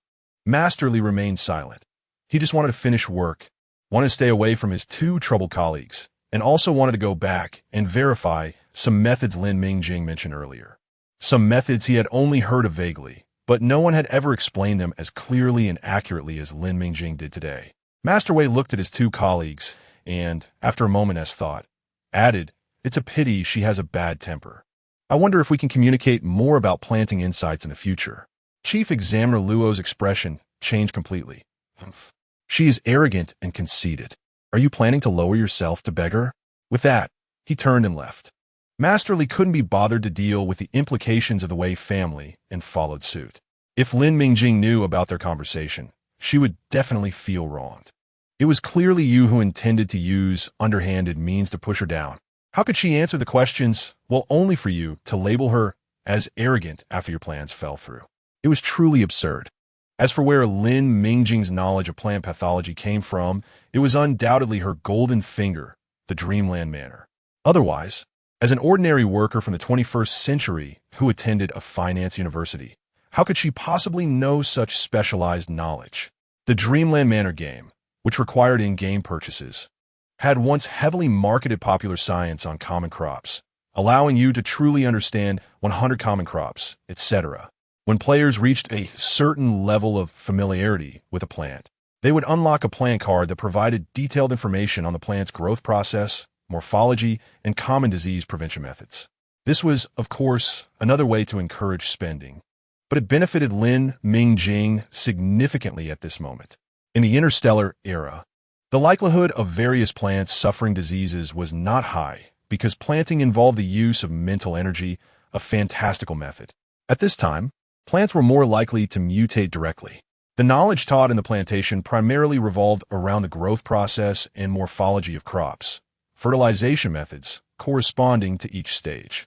Master Li remained silent. He just wanted to finish work, wanted to stay away from his two troubled colleagues, and also wanted to go back and verify some methods Lin Mingjing mentioned earlier. Some methods he had only heard of vaguely, but no one had ever explained them as clearly and accurately as Lin Mingjing did today. Master Wei looked at his two colleagues and, after a moment's thought, added, "It's a pity she has a bad temper. I wonder if we can communicate more about planting insights in the future." Chief Examiner Luo's expression changed completely. "She is arrogant and conceited. Are you planning to lower yourself to beg her?" With that, he turned and left. Master Li couldn't be bothered to deal with the implications of the Wei family and followed suit. If Lin Mingjing knew about their conversation, she would definitely feel wronged. It was clearly you who intended to use underhanded means to push her down. How could she answer the questions, well, only for you to label her as arrogant after your plans fell through? It was truly absurd. As for where Lin Mingjing's knowledge of plant pathology came from, it was undoubtedly her golden finger, the Dreamland Manor. Otherwise, as an ordinary worker from the 21st century who attended a finance university, how could she possibly know such specialized knowledge? The Dreamland Manor game, which required in-game purchases, had once heavily marketed popular science on common crops, allowing you to truly understand 100 common crops, etc. When players reached a certain level of familiarity with a plant, they would unlock a plant card that provided detailed information on the plant's growth process, morphology, and common disease prevention methods. This was, of course, another way to encourage spending, but it benefited Lin Mingjing significantly at this moment. In the interstellar era, the likelihood of various plants suffering diseases was not high because planting involved the use of mental energy, a fantastical method. At this time, plants were more likely to mutate directly. The knowledge taught in the plantation primarily revolved around the growth process and morphology of crops, fertilization methods corresponding to each stage,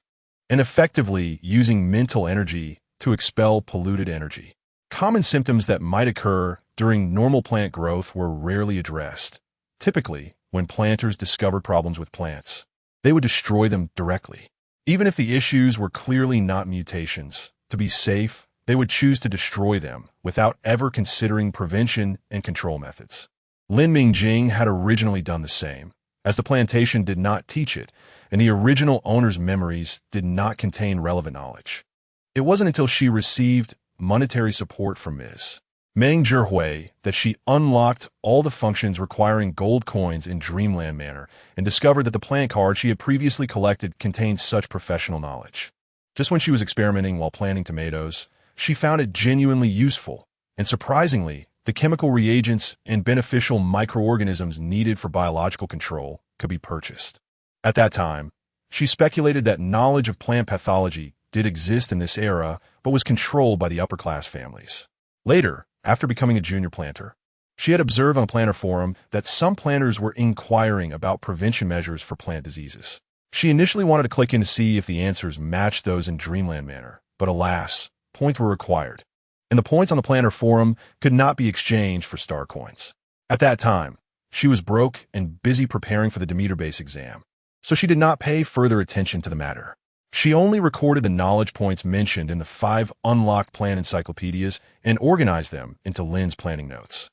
and effectively using mental energy to expel polluted energy. Common symptoms that might occur during normal plant growth were rarely addressed. Typically, when planters discovered problems with plants, they would destroy them directly. Even if the issues were clearly not mutations, to be safe, they would choose to destroy them without ever considering prevention and control methods. Lin Mingjing had originally done the same, as the plantation did not teach it, and the original owner's memories did not contain relevant knowledge. It wasn't until she received monetary support from Ms. Meng Zhihui that she unlocked all the functions requiring gold coins in Dreamland Manor and discovered that the plant card she had previously collected contained such professional knowledge. Just when she was experimenting while planting tomatoes, she found it genuinely useful, and surprisingly, the chemical reagents and beneficial microorganisms needed for biological control could be purchased. At that time, she speculated that knowledge of plant pathology did exist in this era, but was controlled by the upper-class families. Later, after becoming a junior planter, she had observed on a planter forum that some planters were inquiring about prevention measures for plant diseases. She initially wanted to click in to see if the answers matched those in Dreamland Manor, but alas, points were required, and the points on the planter forum could not be exchanged for star coins. At that time, she was broke and busy preparing for the Demeter base exam, so she did not pay further attention to the matter. She only recorded the knowledge points mentioned in the 5 unlocked plant encyclopedias and organized them into Lin's planning notes.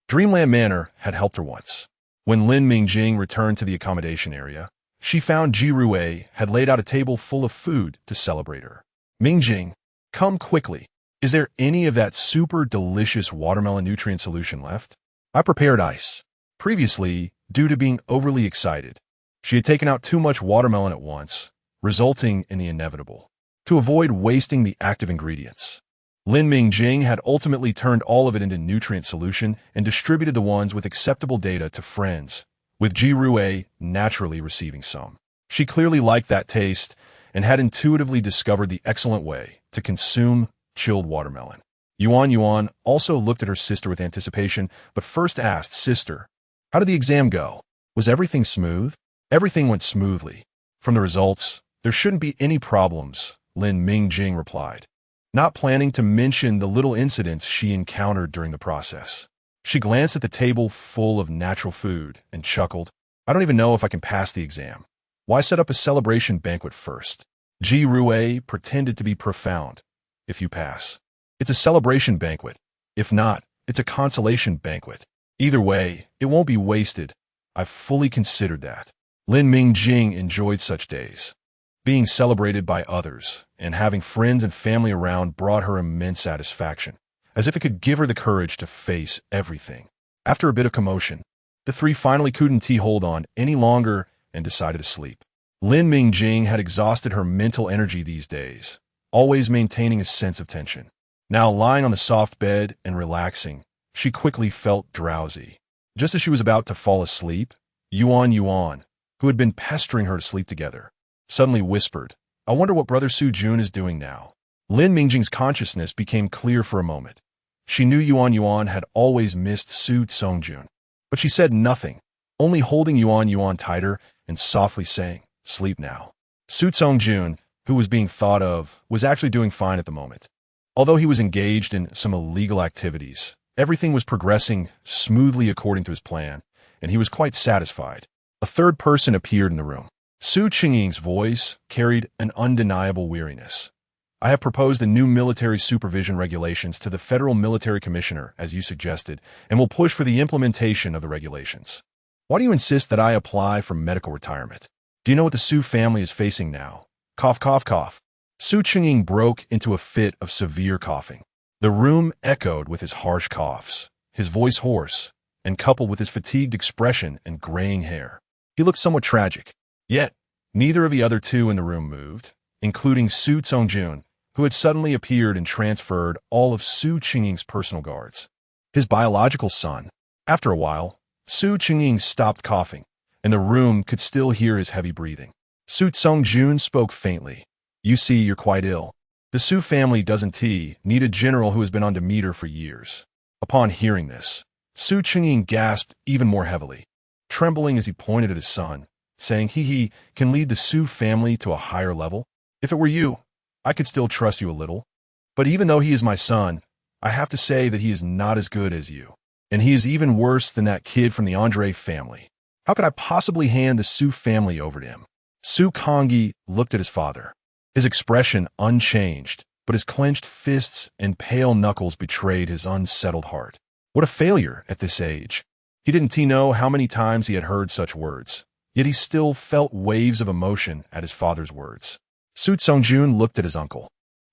Dreamland Manor had helped her once. When Lin Mingjing returned to the accommodation area, she found Jirue had laid out a table full of food to celebrate her. "Mingjing, come quickly. Is there any of that super delicious watermelon nutrient solution left? I prepared ice." Previously, due to being overly excited, she had taken out too much watermelon at once, resulting in the inevitable. To avoid wasting the active ingredients, Lin Mingjing had ultimately turned all of it into nutrient solution and distributed the ones with acceptable data to friends, with Jirue naturally receiving some. She clearly liked that taste and had intuitively discovered the excellent way to consume chilled watermelon. Yuan also looked at her sister with anticipation, but first asked, "Sister, how did the exam go? Was everything smooth?" Everything went smoothly. From the results, there shouldn't be any problems, Lin Mingjing replied, not planning to mention the little incidents she encountered during the process. She glanced at the table full of natural food and chuckled. I don't even know if I can pass the exam. Why set up a celebration banquet first? Ji Rue pretended to be profound. If you pass, it's a celebration banquet. If not, it's a consolation banquet. Either way, it won't be wasted. I've fully considered that. Lin Mingjing enjoyed such days. Being celebrated by others and having friends and family around brought her immense satisfaction, as if it could give her the courage to face everything. After a bit of commotion, the three finally couldn't hold on any longer and decided to sleep. Lin Mingjing had exhausted her mental energy these days, always maintaining a sense of tension. Now lying on the soft bed and relaxing, she quickly felt drowsy. Just as she was about to fall asleep, Yuan, who had been pestering her to sleep together, suddenly whispered, I wonder what Brother Su Jun is doing now. Lin Mingjing's consciousness became clear for a moment. She knew Yuan had always missed Su Songjun, but she said nothing, only holding Yuan tighter and softly saying, sleep now. Su Songjun, who was being thought of, was actually doing fine at the moment. Although he was engaged in some illegal activities, everything was progressing smoothly according to his plan, and he was quite satisfied. A third person appeared in the room. Su Qingying's voice carried an undeniable weariness. I have proposed the new military supervision regulations to the Federal Military Commissioner, as you suggested, and will push for the implementation of the regulations. Why do you insist that I apply for medical retirement? Do you know what the Su family is facing now? Cough, cough, cough. Su Qingying broke into a fit of severe coughing. The room echoed with his harsh coughs, his voice hoarse, and coupled with his fatigued expression and graying hair. He looked somewhat tragic. Yet, neither of the other two in the room moved, including Su Songjun, who had suddenly appeared and transferred all of Su Qingying's personal guards. His biological son. After a while, Su Qingying stopped coughing, and the room could still hear his heavy breathing. Su Songjun spoke faintly. You see, you're quite ill. The Su family doesn't need a general who has been on Demeter for years. Upon hearing this, Su Qingying gasped even more heavily, trembling as he pointed at his son, saying he can lead the Su family to a higher level. If it were you, I could still trust you a little. But even though he is my son, I have to say that he is not as good as you. And he is even worse than that kid from the Andre family. How could I possibly hand the Su family over to him? Su Kongyi looked at his father, his expression unchanged, but his clenched fists and pale knuckles betrayed his unsettled heart. What a failure at this age. He didn't know how many times he had heard such words, yet he still felt waves of emotion at his father's words. Su Songjun looked at his uncle,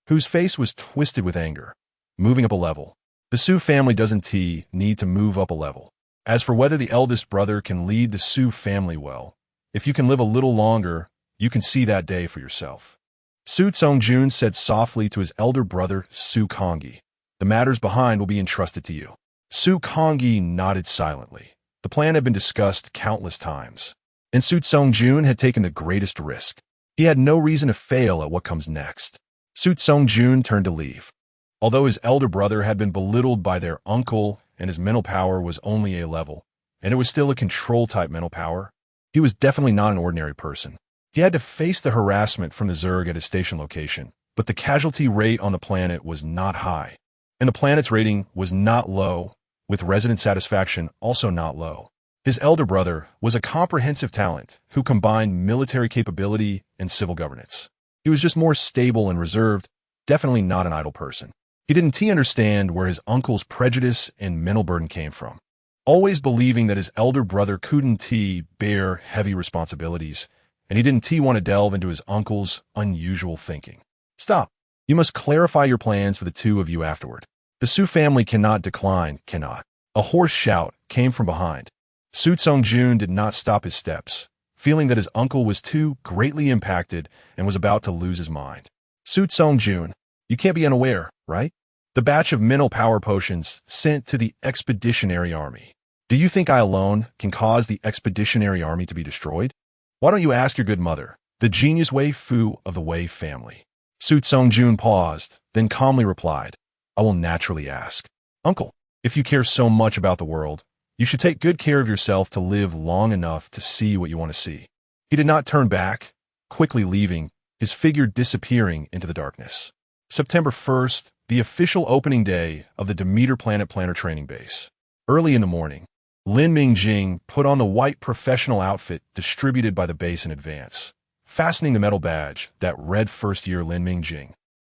whose face was twisted with anger. Moving up a level. The Su family doesn't need to move up a level. As for whether the eldest brother can lead the Su family well, if you can live a little longer, you can see that day for yourself. Su Songjun said softly to his elder brother, Su Kongyi, the matters behind will be entrusted to you. Su Kongyi nodded silently. The plan had been discussed countless times, and Su Songjun had taken the greatest risk. He had no reason to fail at what comes next. Su Songjun turned to leave. Although his elder brother had been belittled by their uncle and his mental power was only A level, and it was still a control-type mental power, he was definitely not an ordinary person. He had to face the harassment from the Zerg at his station location, but the casualty rate on the planet was not high, and the planet's rating was not low, with resident satisfaction also not low. His elder brother was a comprehensive talent who combined military capability and civil governance. He was just more stable and reserved, definitely not an idle person. He didn't understand where his uncle's prejudice and mental burden came from, always believing that his elder brother couldn't bear heavy responsibilities, and he didn't want to delve into his uncle's unusual thinking. Stop. You must clarify your plans for the two of you afterward. The Su family cannot decline, cannot. A hoarse shout came from behind. Su Songjun did not stop his steps, feeling that his uncle was too greatly impacted and was about to lose his mind. Su Songjun, you can't be unaware, right? The batch of mental power potions sent to the Expeditionary Army. Do you think I alone can cause the Expeditionary Army to be destroyed? Why don't you ask your good mother, the genius Wei Fu of the Wei family? Su Songjun paused, then calmly replied, I will naturally ask. Uncle, if you care so much about the world, you should take good care of yourself to live long enough to see what you want to see. He did not turn back, quickly leaving, his figure disappearing into the darkness. September 1st, the official opening day of the Demeter Planet Planner training base. Early in the morning, Lin Mingjing put on the white professional outfit distributed by the base in advance, fastening the metal badge that read first-year Lin Mingjing,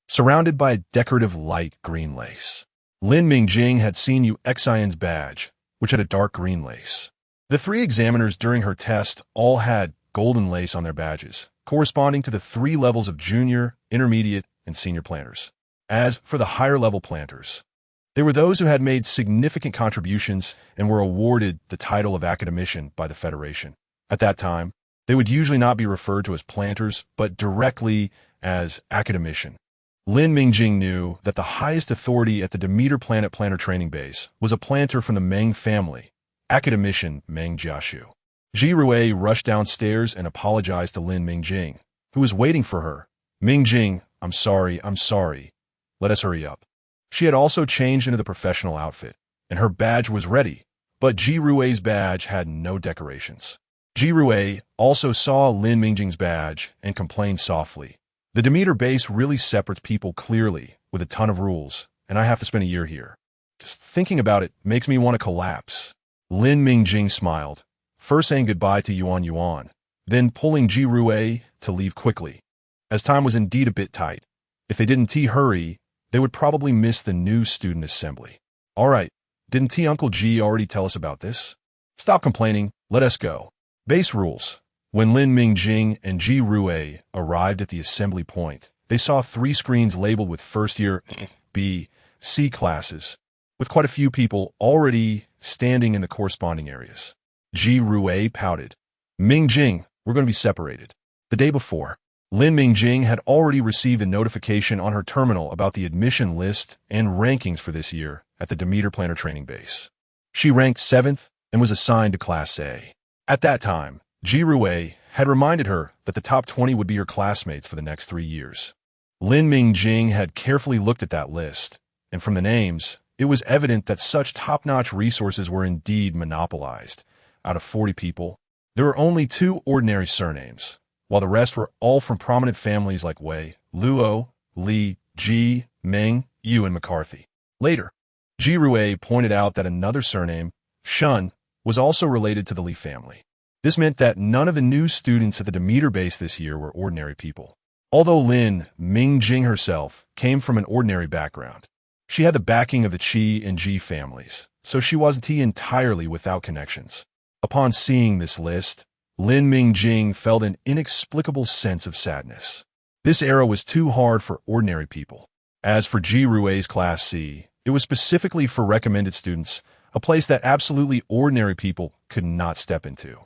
surrounded by a decorative light green lace. Lin Mingjing had seen Yuan's badge, which had a dark green lace. The three examiners during her test all had golden lace on their badges, corresponding to the 3 levels of junior, intermediate, and senior planters. As for the higher-level planters, they were those who had made significant contributions and were awarded the title of academician by the Federation. At that time, they would usually not be referred to as planters, but directly as academician. Lin Mingjing knew that the highest authority at the Demeter Planet Planner training base was a planter from the Meng family, academician Meng Jiaxu. Ji Rui rushed downstairs and apologized to Lin Mingjing, who was waiting for her. Mingjing, I'm sorry. Let us hurry up. She had also changed into the professional outfit, and her badge was ready, but Ji Rui's badge had no decorations. Ji Rui also saw Lin Mingjing's badge and complained softly. The Demeter base really separates people clearly, with a ton of rules, and I have to spend a year here. Just thinking about it makes me want to collapse. Lin Mingjing smiled, first saying goodbye to Yuan, then pulling Ji Rui to leave quickly. As time was indeed a bit tight, if they didn't hurry, they would probably miss the new student assembly. All right, didn't Uncle G already tell us about this? Stop complaining, let us go. Base rules. When Lin Mingjing and Ji Rui arrived at the assembly point, they saw 3 screens labeled with first-year B, C classes, with quite a few people already standing in the corresponding areas. Ji Rui pouted. Mingjing, we're going to be separated. The day before, Lin Mingjing had already received a notification on her terminal about the admission list and rankings for this year at the Demeter Planner training base. She ranked 7th and was assigned to Class A. At that time, Ji Rui had reminded her that the top 20 would be her classmates for the next 3 years. Lin Mingjing had carefully looked at that list, and from the names, it was evident that such top-notch resources were indeed monopolized. Out of 40 people, there were only 2 ordinary surnames, while the rest were all from prominent families like Wei, Luo, Li, Ji, Meng, Yu, and McCarthy. Later, Ji Rui pointed out that another surname, Shun, was also related to the Li family. This meant that none of the new students at the Demeter base this year were ordinary people. Although Lin Mingjing herself came from an ordinary background, she had the backing of the Qi and Ji families, so she wasn't entirely without connections. Upon seeing this list, Lin Mingjing felt an inexplicable sense of sadness. This era was too hard for ordinary people. As for Ji Rui's Class C, it was specifically for recommended students, a place that absolutely ordinary people could not step into.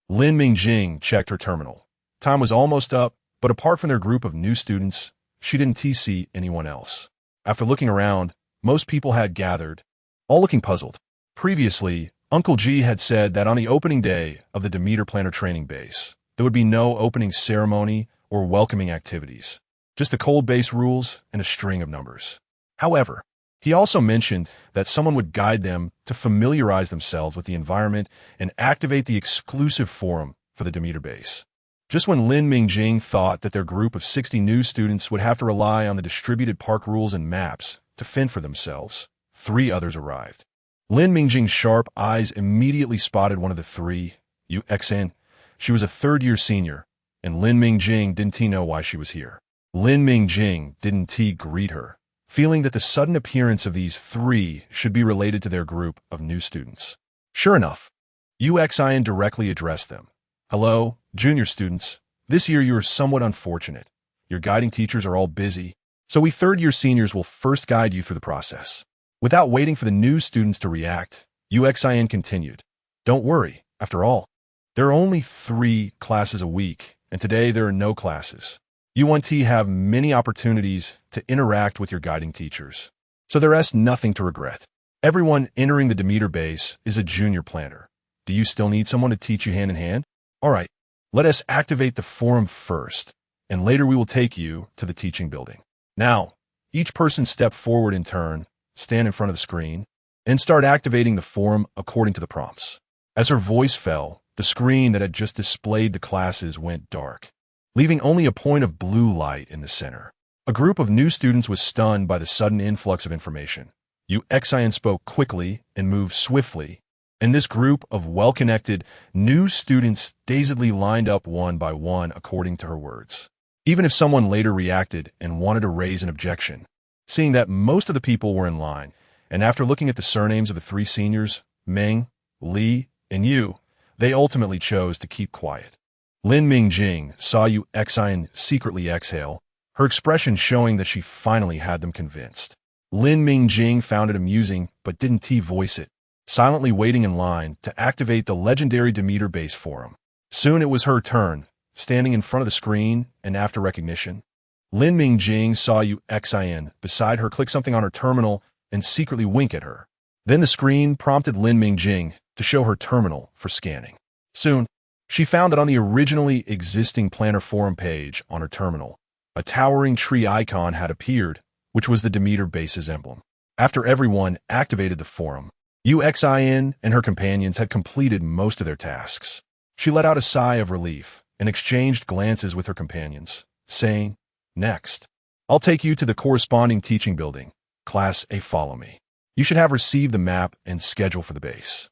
Lin Mingjing checked her terminal. Time was almost up, but apart from their group of new students, she didn't see anyone else. After looking around, most people had gathered, all looking puzzled. Previously, Uncle G had said that on the opening day of the Demeter Planner training base, there would be no opening ceremony or welcoming activities, just the cold base rules and a string of numbers. However, he also mentioned that someone would guide them to familiarize themselves with the environment and activate the exclusive forum for the Demeter base. Just when Lin Mingjing thought that their group of 60 new students would have to rely on the distributed park rules and maps to fend for themselves, 3 others arrived. Lin Mingjing's sharp eyes immediately spotted one of the 3, Yuan. She was a 3rd-year senior, and Lin Mingjing didn't know why she was here. Lin Mingjing didn't greet her, feeling that the sudden appearance of these 3 should be related to their group of new students. Sure enough, Yuan directly addressed them. Hello, junior students. This year you are somewhat unfortunate. Your guiding teachers are all busy, so we 3rd-year seniors will first guide you through the process. Without waiting for the new students to react, Yuan continued. Don't worry, after all, there are only 3 classes a week, and today there are no classes. You want to have many opportunities to interact with your guiding teachers, so there is nothing to regret. Everyone entering the Demeter base is a junior planter. Do you still need someone to teach you hand in hand? All right, let us activate the forum first, and later we will take you to the teaching building. Now, each person step forward in turn, stand in front of the screen, and start activating the forum according to the prompts. As her voice fell, the screen that had just displayed the classes went dark. leaving only a point of blue light in the center. A group of new students was stunned by the sudden influx of information. Yuan spoke quickly and moved swiftly, and this group of well-connected new students dazedly lined up one by one according to her words. Even if someone later reacted and wanted to raise an objection, seeing that most of the people were in line, and after looking at the surnames of the three seniors, Ming, Li, and Yu, they ultimately chose to keep quiet. Lin Mingjing saw Yuan secretly exhale, her expression showing that she finally had them convinced. Lin Mingjing found it amusing but didn't voice it, silently waiting in line to activate the legendary Demeter base forum. Soon it was her turn, standing in front of the screen, and after recognition, Lin Mingjing saw Yuan beside her click something on her terminal and secretly wink at her. Then the screen prompted Lin Mingjing to show her terminal for scanning. Soon, she found that on the originally existing Planner forum page on her terminal, a towering tree icon had appeared, which was the Demeter base's emblem. After everyone activated the forum, Yuan and her companions had completed most of their tasks. She let out a sigh of relief and exchanged glances with her companions, saying, "Next, I'll take you to the corresponding teaching building. Class A, follow me. You should have received the map and schedule for the base.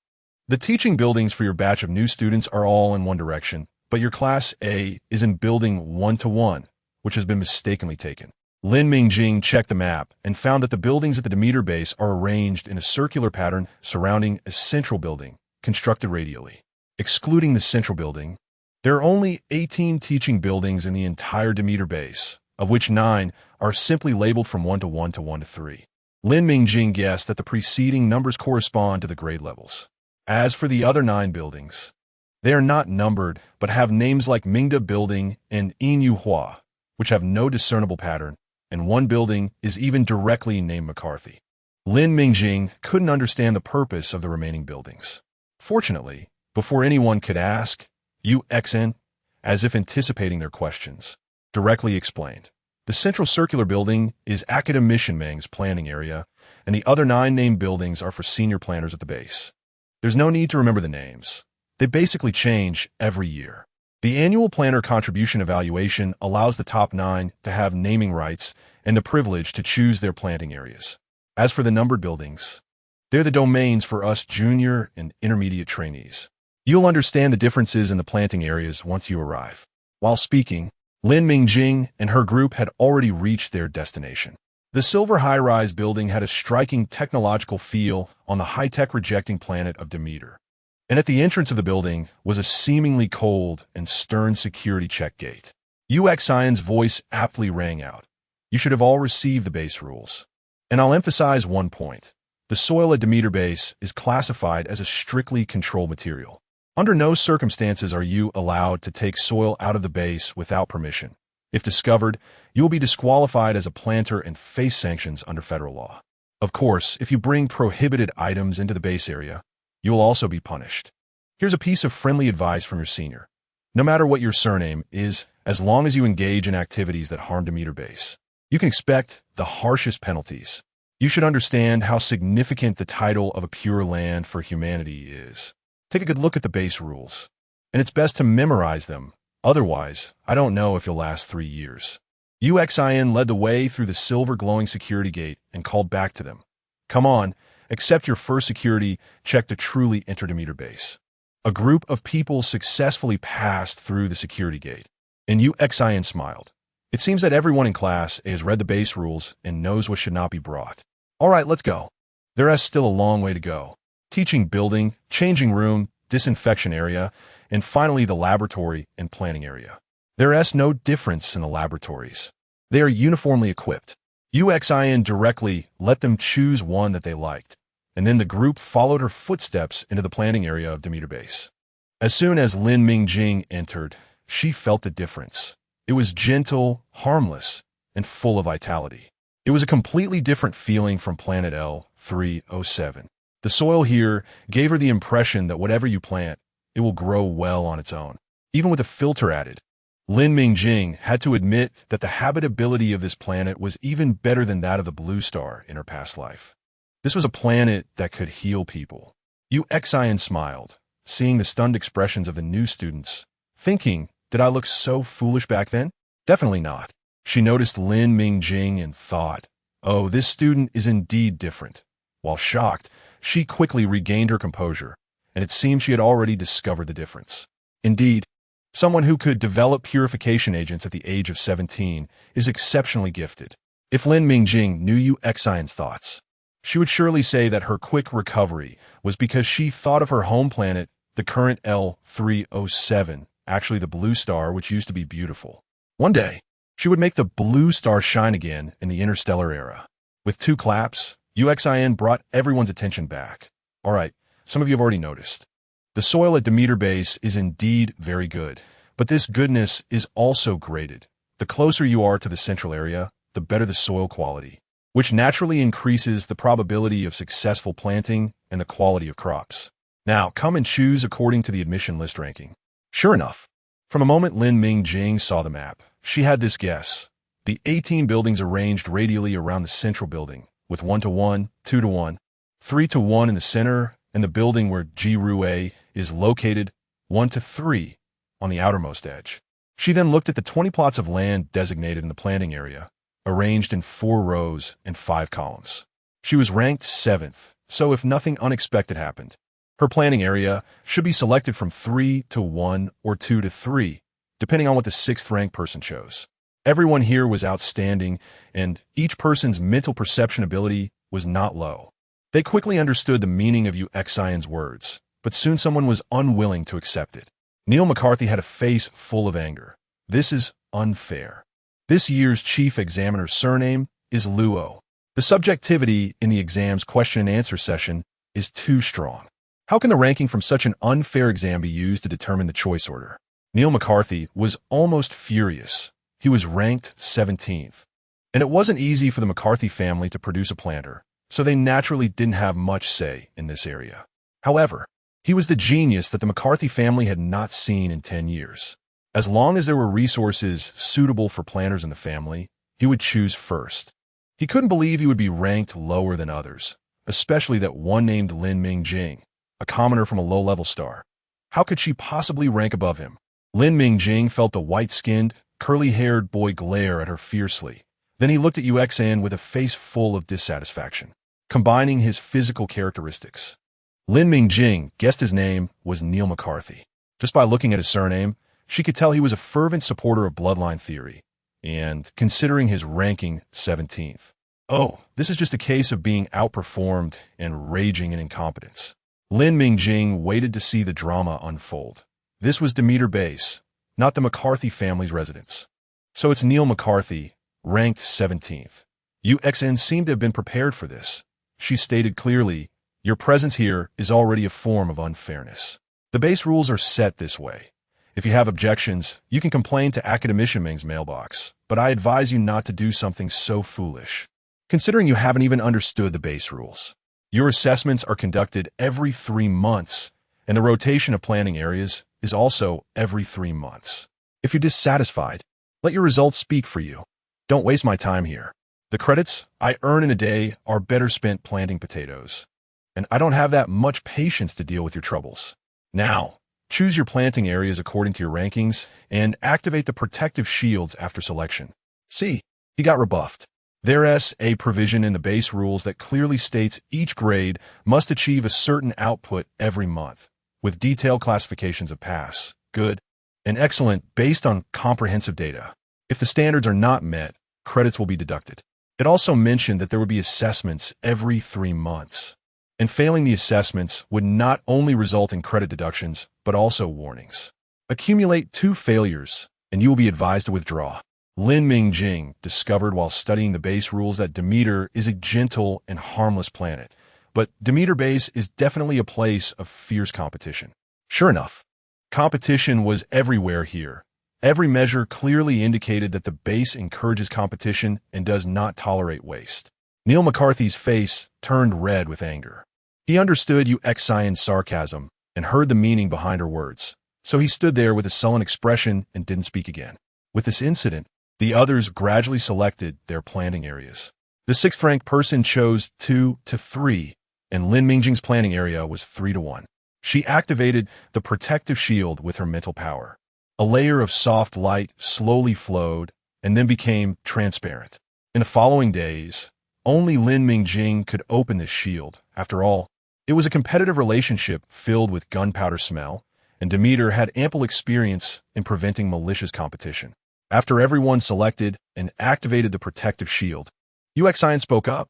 The teaching buildings for your batch of new students are all in one direction, but your Class A is in building 1-1, which has been mistakenly taken." Lin Mingjing checked the map and found that the buildings at the Demeter base are arranged in a circular pattern surrounding a central building, constructed radially. Excluding the central building, there are only 18 teaching buildings in the entire Demeter base, of which 9 are simply labeled from 1-1 to 1-3. Lin Mingjing guessed that the preceding numbers correspond to the grade levels. As for the other 9 buildings, they are not numbered but have names like Mingda Building and Inyuhua, which have no discernible pattern, and one building is even directly named McCarthy. Lin Mingjing couldn't understand the purpose of the remaining buildings. Fortunately, before anyone could ask, Yuan, as if anticipating their questions, directly explained. The central circular building is Academician Meng's planning area, and the other 9 named buildings are for senior planners at the base. There's no need to remember the names. They basically change every year. The annual planner contribution evaluation allows the top 9 to have naming rights and the privilege to choose their planting areas. As for the numbered buildings, they're the domains for us junior and intermediate trainees. You'll understand the differences in the planting areas once you arrive. While speaking, Lin Mingjing and her group had already reached their destination. The silver high-rise building had a striking technological feel on the high-tech rejecting planet of Demeter. And at the entrance of the building was a seemingly cold and stern security check gate. Yuan's voice aptly rang out. "You should have all received the base rules. And I'll emphasize one point. The soil at Demeter base is classified as a strictly controlled material. Under no circumstances are you allowed to take soil out of the base without permission. If discovered, you will be disqualified as a planter and face sanctions under federal law. Of course, if you bring prohibited items into the base area, you will also be punished. Here's a piece of friendly advice from your senior. No matter what your surname is, as long as you engage in activities that harm Demeter base, you can expect the harshest penalties. You should understand how significant the title of a pure land for humanity is. Take a good look at the base rules, and it's best to memorize them. Otherwise, I don't know if you'll last 3 years." Yuan led the way through the silver glowing security gate and called back to them. "Come on. Accept your first security check to truly enter Demeter base." A group of people successfully passed through the security gate, and Yuan smiled. It seems that everyone in Class A has read the base rules and knows what should not be brought. All right, let's go. There is still a long way to go. Teaching building, changing room, disinfection area, and finally the laboratory and planning area. There is no difference in the laboratories. They are uniformly equipped. Yuan directly let them choose one that they liked, and then the group followed her footsteps into the planning area of Demeter base. As soon as Lin Mingjing entered, she felt the difference. It was gentle, harmless, and full of vitality. It was a completely different feeling from Planet L307. The soil here gave her the impression that whatever you plant, it will grow well on its own, even with a filter added. Lin Mingjing had to admit that the habitability of this planet was even better than that of the blue star in her past life. This was a planet that could heal people. Yuan smiled, seeing the stunned expressions of the new students, thinking Did I look so foolish back then? Definitely not. She noticed Lin Mingjing and thought, oh, this student is indeed different. While shocked, she quickly regained her composure, and it seemed she had already discovered the difference. Indeed, someone who could develop purification agents at the age of 17 is exceptionally gifted. If Lin Mingjing knew Yuan's thoughts, she would surely say that her quick recovery was because she thought of her home planet, the current L307, actually the blue star, which used to be beautiful. One day, she would make the blue star shine again in the interstellar era. With 2 claps, Yuan brought everyone's attention back. All right, some of you have already noticed. The soil at Demeter Base is indeed very good, but this goodness is also graded. The closer you are to the central area, the better the soil quality, which naturally increases the probability of successful planting and the quality of crops. Now, come and choose according to the admission list ranking. Sure enough, from the moment Lin Mingjing saw the map, she had this guess. The 18 buildings arranged radially around the central building, with 1-to-1, 2-to-1, 3-to-1 in the center, and the building where Jirue is located, 1-to-3, on the outermost edge. She then looked at the 20 plots of land designated in the planting area, arranged in 4 rows and 5 columns. She was ranked 7th, so if nothing unexpected happened, her planting area should be selected from 3-to-1 or 2-to-3, depending on what the 6th-ranked person chose. Everyone here was outstanding, and each person's mental perception ability was not low. They quickly understood the meaning of Yuan's words, but soon someone was unwilling to accept it. Neil McCarthy had a face full of anger. This is unfair. This year's chief examiner's surname is Luo. The subjectivity in the exam's question and answer session is too strong. How can the ranking from such an unfair exam be used to determine the choice order? Neil McCarthy was almost furious. He was ranked 17th. And it wasn't easy for the McCarthy family to produce a planter, so they naturally didn't have much say in this area. However, he was the genius that the McCarthy family had not seen in 10 years. As long as there were resources suitable for planters in the family, he would choose first. He couldn't believe he would be ranked lower than others, especially that one named Lin Mingjing, a commoner from a low-level star. How could she possibly rank above him? Lin Mingjing felt the white-skinned, curly-haired boy glare at her fiercely. Then he looked at Yuan with a face full of dissatisfaction, combining his physical characteristics. Lin Mingjing guessed his name was Neil McCarthy. Just by looking at his surname, she could tell he was a fervent supporter of bloodline theory, and considering his ranking 17th. Oh, this is just a case of being outperformed and raging in incompetence. Lin Mingjing waited to see the drama unfold. This was Demeter Base, not the McCarthy family's residence. So it's Neil McCarthy, ranked 17th. Yuan seemed to have been prepared for this. She stated clearly, your presence here is already a form of unfairness. The base rules are set this way. If you have objections, you can complain to Academicianming's mailbox, but I advise you not to do something so foolish, considering you haven't even understood the base rules. Your assessments are conducted every 3 months, and the rotation of planning areas is also every 3 months. If you're dissatisfied, let your results speak for you. Don't waste my time here. The credits I earn in a day are better spent planting potatoes, and I don't have that much patience to deal with your troubles. Now, choose your planting areas according to your rankings and activate the protective shields after selection. See, he got rebuffed. There's a provision in the base rules that clearly states each grade must achieve a certain output every month, with detailed classifications of pass, good, and excellent based on comprehensive data. If the standards are not met, credits will be deducted. It also mentioned that there would be assessments every 3 months, and failing the assessments would not only result in credit deductions, but also warnings. Accumulate 2 failures, and you will be advised to withdraw. Lin Mingjing discovered while studying the base rules that Demeter is a gentle and harmless planet, but Demeter Base is definitely a place of fierce competition. Sure enough, competition was everywhere here. Every measure clearly indicated that the base encourages competition and does not tolerate waste. Neil McCarthy's face turned red with anger. He understood Yuan's sarcasm and heard the meaning behind her words, so he stood there with a sullen expression and didn't speak again. With this incident, the others gradually selected their planting areas. The 6th-ranked person chose 2-to-3, and Lin Mingjing's planting area was 3-to-1. She activated the protective shield with her mental power. A layer of soft light slowly flowed and then became transparent. In the following days, only Lin Mingjing could open this shield. After all, it was a competitive relationship filled with gunpowder smell, and Demeter had ample experience in preventing malicious competition. After everyone selected and activated the protective shield, Yuan spoke up.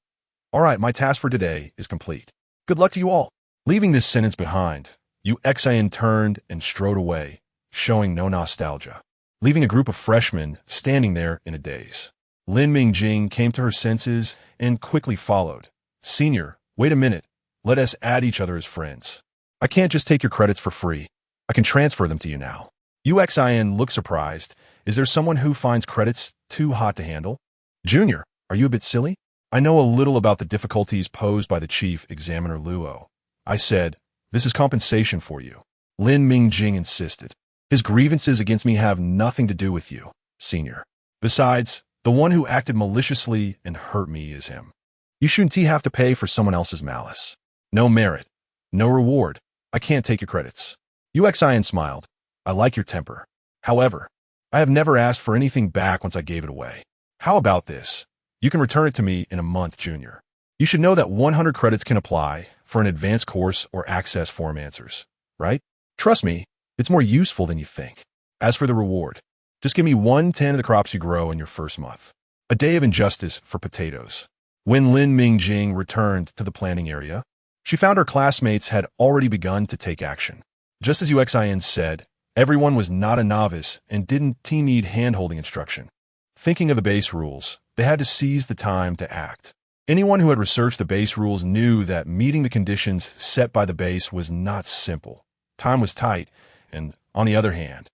"All right, my task for today is complete. Good luck to you all." Leaving this sentence behind, Yuan turned and strode away, showing no nostalgia, leaving a group of freshmen standing there in a daze. Lin Mingjing came to her senses and quickly followed. "Senior, wait a minute. Let us add each other as friends. I can't just take your credits for free. I can transfer them to you now." Yuan looked surprised. "Is there someone who finds credits too hot to handle?" "Junior, are you a bit silly? I know a little about the difficulties posed by the chief examiner Luo." I said, "This is compensation for you." Lin Mingjing insisted. "His grievances against me have nothing to do with you, senior. Besides, the one who acted maliciously and hurt me is him. You shouldn't have to pay for someone else's malice. No merit, no reward. I can't take your credits." Yuan smiled. "I like your temper. However, I have never asked for anything back once I gave it away. How about this? You can return it to me in a month, Junior. You should know that 100 credits can apply for an advanced course or access form answers, right? Trust me, it's more useful than you think. As for the reward, just give me 1/10 of the crops you grow in your first month. A day of injustice for potatoes." When Lin Mingjing returned to the planning area, she found her classmates had already begun to take action. Just as Yuan said, everyone was not a novice and didn't need hand-holding instruction. Thinking of the base rules, they had to seize the time to act. Anyone who had researched the base rules knew that meeting the conditions set by the base was not simple. Time was tight, and on the other hand,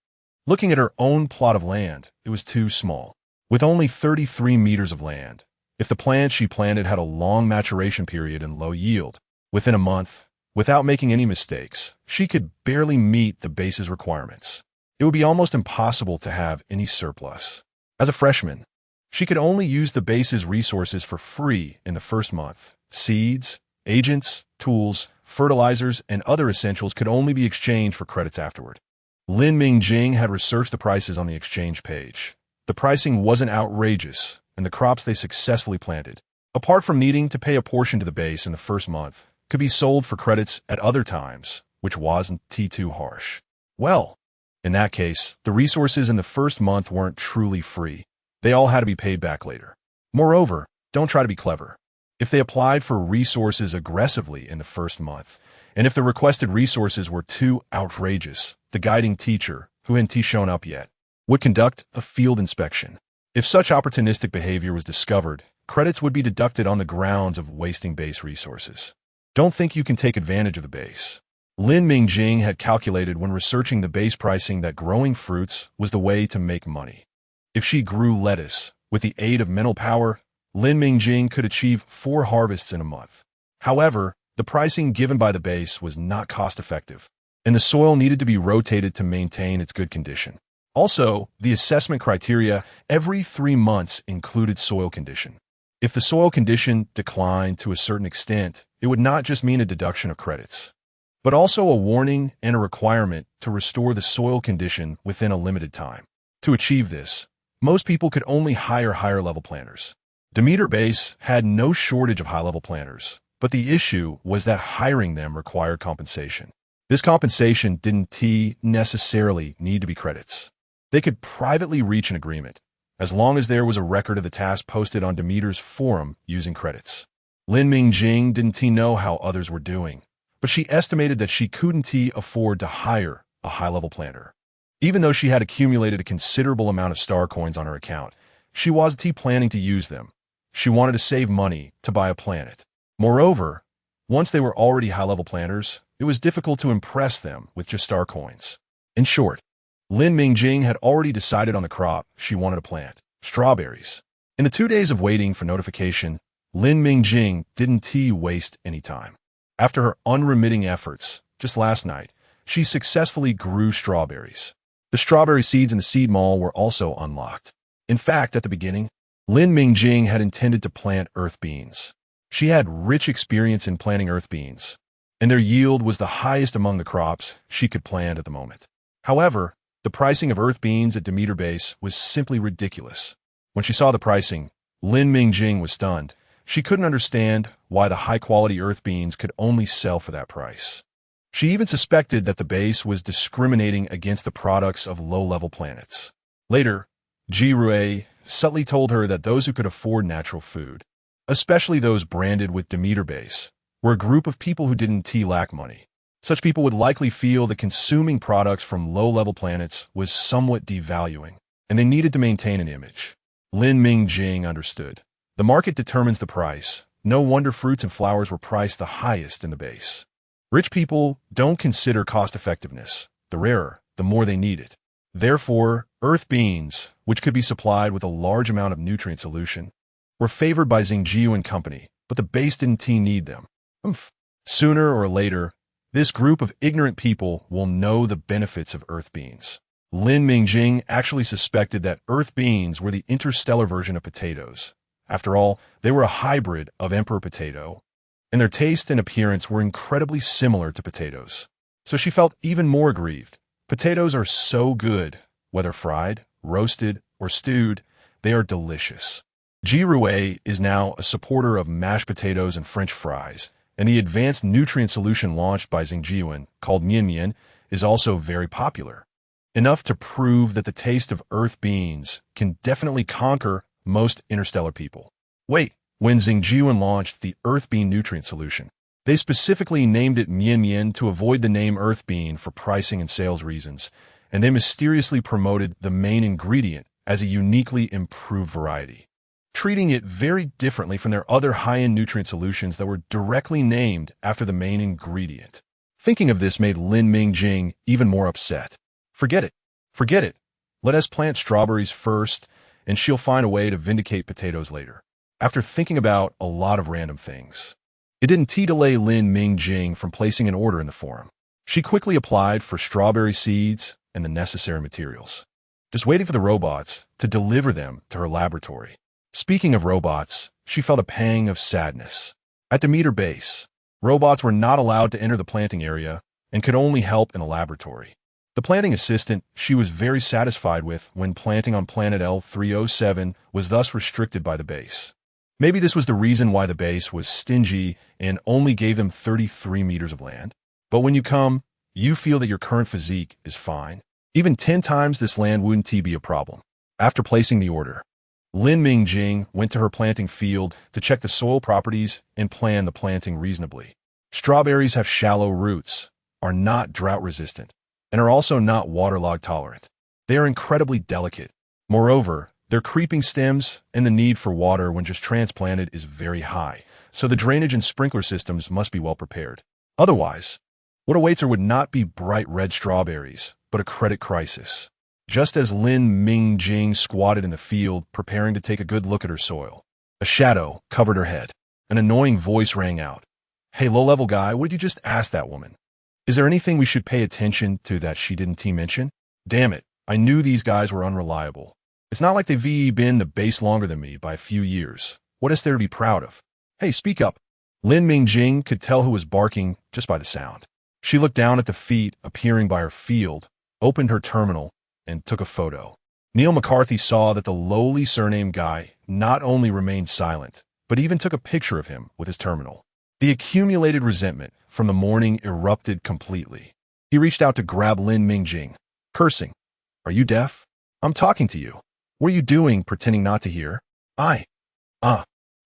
looking at her own plot of land, it was too small. With only 33 meters of land, if the plants she planted had a long maturation period and low yield, within a month, without making any mistakes, she could barely meet the base's requirements. It would be almost impossible to have any surplus. As a freshman, she could only use the base's resources for free in the first month. Seeds, agents, tools, fertilizers, and other essentials could only be exchanged for credits afterward. Lin Mingjing had researched the prices on the exchange page. The pricing wasn't outrageous, and the crops they successfully planted, apart from needing to pay a portion to the base in the first month, could be sold for credits at other times, which wasn't too harsh. Well, in that case, the resources in the first month weren't truly free. They all had to be paid back later. Moreover, don't try to be clever. If they applied for resources aggressively in the first month, and if the requested resources were too outrageous, the guiding teacher, who hadn't shown up yet, would conduct a field inspection. If such opportunistic behavior was discovered, credits would be deducted on the grounds of wasting base resources. Don't think you can take advantage of the base. Lin Mingjing had calculated when researching the base pricing that growing fruits was the way to make money. If she grew lettuce, with the aid of mental power, Lin Mingjing could achieve 4 harvests in a month. However, the pricing given by the base was not cost-effective, and the soil needed to be rotated to maintain its good condition. Also, the assessment criteria every 3 months included soil condition. If the soil condition declined to a certain extent, it would not just mean a deduction of credits, but also a warning and a requirement to restore the soil condition within a limited time. To achieve this, most people could only hire higher-level planters. Demeter Base had no shortage of high-level planters, but the issue was that hiring them required compensation. This compensation didn't necessarily need to be credits. They could privately reach an agreement, as long as there was a record of the task posted on Demeter's forum using credits. Lin Mingjing didn't know how others were doing, but she estimated that she couldn't afford to hire a high-level planter. Even though she had accumulated a considerable amount of star coins on her account, she wasn't planning to use them. She wanted to save money to buy a planet. Moreover, once they were already high-level planters, it was difficult to impress them with just star coins. In short, Lin Mingjing had already decided on the crop she wanted to plant: strawberries. In the 2 days of waiting for notification, Lin Mingjing didn't waste any time. After her unremitting efforts, just last night, she successfully grew strawberries. The strawberry seeds in the seed mall were also unlocked. In fact, at the beginning, Lin Mingjing had intended to plant earth beans. She had rich experience in planting earth beans, and their yield was the highest among the crops she could plant at the moment. However, The pricing of earth beans at Demeter Base was simply ridiculous. When she saw the pricing, Lin Mingjing was stunned. She couldn't understand why the high-quality earth beans could only sell for that price. She even suspected that the base was discriminating against the products of low-level planets. Later, Ji Rui subtly told her that those who could afford natural food, especially those branded with Demeter Base, were a group of people who didn't lack money. Such people would likely feel that consuming products from low-level planets was somewhat devaluing, and they needed to maintain an image. Lin Mingjing understood. The market determines the price. No wonder fruits and flowers were priced the highest in the base. Rich people don't consider cost-effectiveness. The rarer, the more they need it. Therefore, earth beans, which could be supplied with a large amount of nutrient solution, were favored by Xingjiu and company, but the base didn't need them. Sooner or later, this group of ignorant people will know the benefits of earth beans. Lin Mingjing actually suspected that earth beans were the interstellar version of potatoes. After all, they were a hybrid of emperor potato, and their taste and appearance were incredibly similar to potatoes. So she felt even more aggrieved. Potatoes are so good. Whether fried, roasted, or stewed, they are delicious. Ji Rui is now a supporter of mashed potatoes and French fries, and the advanced nutrient solution launched by Xingjiu called Mian is also very popular. Enough to prove that the taste of earth beans can definitely conquer most interstellar people. Wait, when Xingjiu launched the earth bean nutrient solution, they specifically named it Mian to avoid the name earth bean for pricing and sales reasons, and they mysteriously promoted the main ingredient as a uniquely improved variety, treating it very differently from their other high-end nutrient solutions that were directly named after the main ingredient. Thinking of this made Lin Mingjing even more upset. Forget it. Forget it. Let us plant strawberries first, and she'll find a way to vindicate potatoes later. After thinking about a lot of random things, it didn't delay Lin Mingjing from placing an order in the forum. She quickly applied for strawberry seeds and the necessary materials, just waiting for the robots to deliver them to her laboratory. Speaking of robots, she felt a pang of sadness. At Demeter Base, robots were not allowed to enter the planting area and could only help in the laboratory. The planting assistant she was very satisfied with when planting on planet L307 was thus restricted by the base. Maybe this was the reason why the base was stingy and only gave them 33 meters of land. But when you come, you feel that your current physique is fine. Even 10 times this land wouldn't be a problem. After placing the order, Lin Mingjing went to her planting field to check the soil properties and plan the planting reasonably. Strawberries have shallow roots, are not drought-resistant, and are also not waterlogged tolerant. They are incredibly delicate. Moreover, their creeping stems and the need for water when just transplanted is very high, so the drainage and sprinkler systems must be well prepared. Otherwise, what awaits her would not be bright red strawberries, but a credit crisis. Just as Lin Mingjing squatted in the field, preparing to take a good look at her soil, a shadow covered her head. An annoying voice rang out. "Hey, low-level guy, what did you just ask that woman? Is there anything we should pay attention to that she didn't mention? Damn it, I knew these guys were unreliable. It's not like they've been the base longer than me by a few years. What is there to be proud of? Hey, speak up." Lin Mingjing could tell who was barking just by the sound. She looked down at the feet appearing by her field, opened her terminal, and took a photo. Neil McCarthy saw that the lowly surname guy not only remained silent, but even took a picture of him with his terminal. The accumulated resentment from the morning erupted completely. He reached out to grab Lin Mingjing, cursing. "Are you deaf? I'm talking to you. What are you doing pretending not to hear?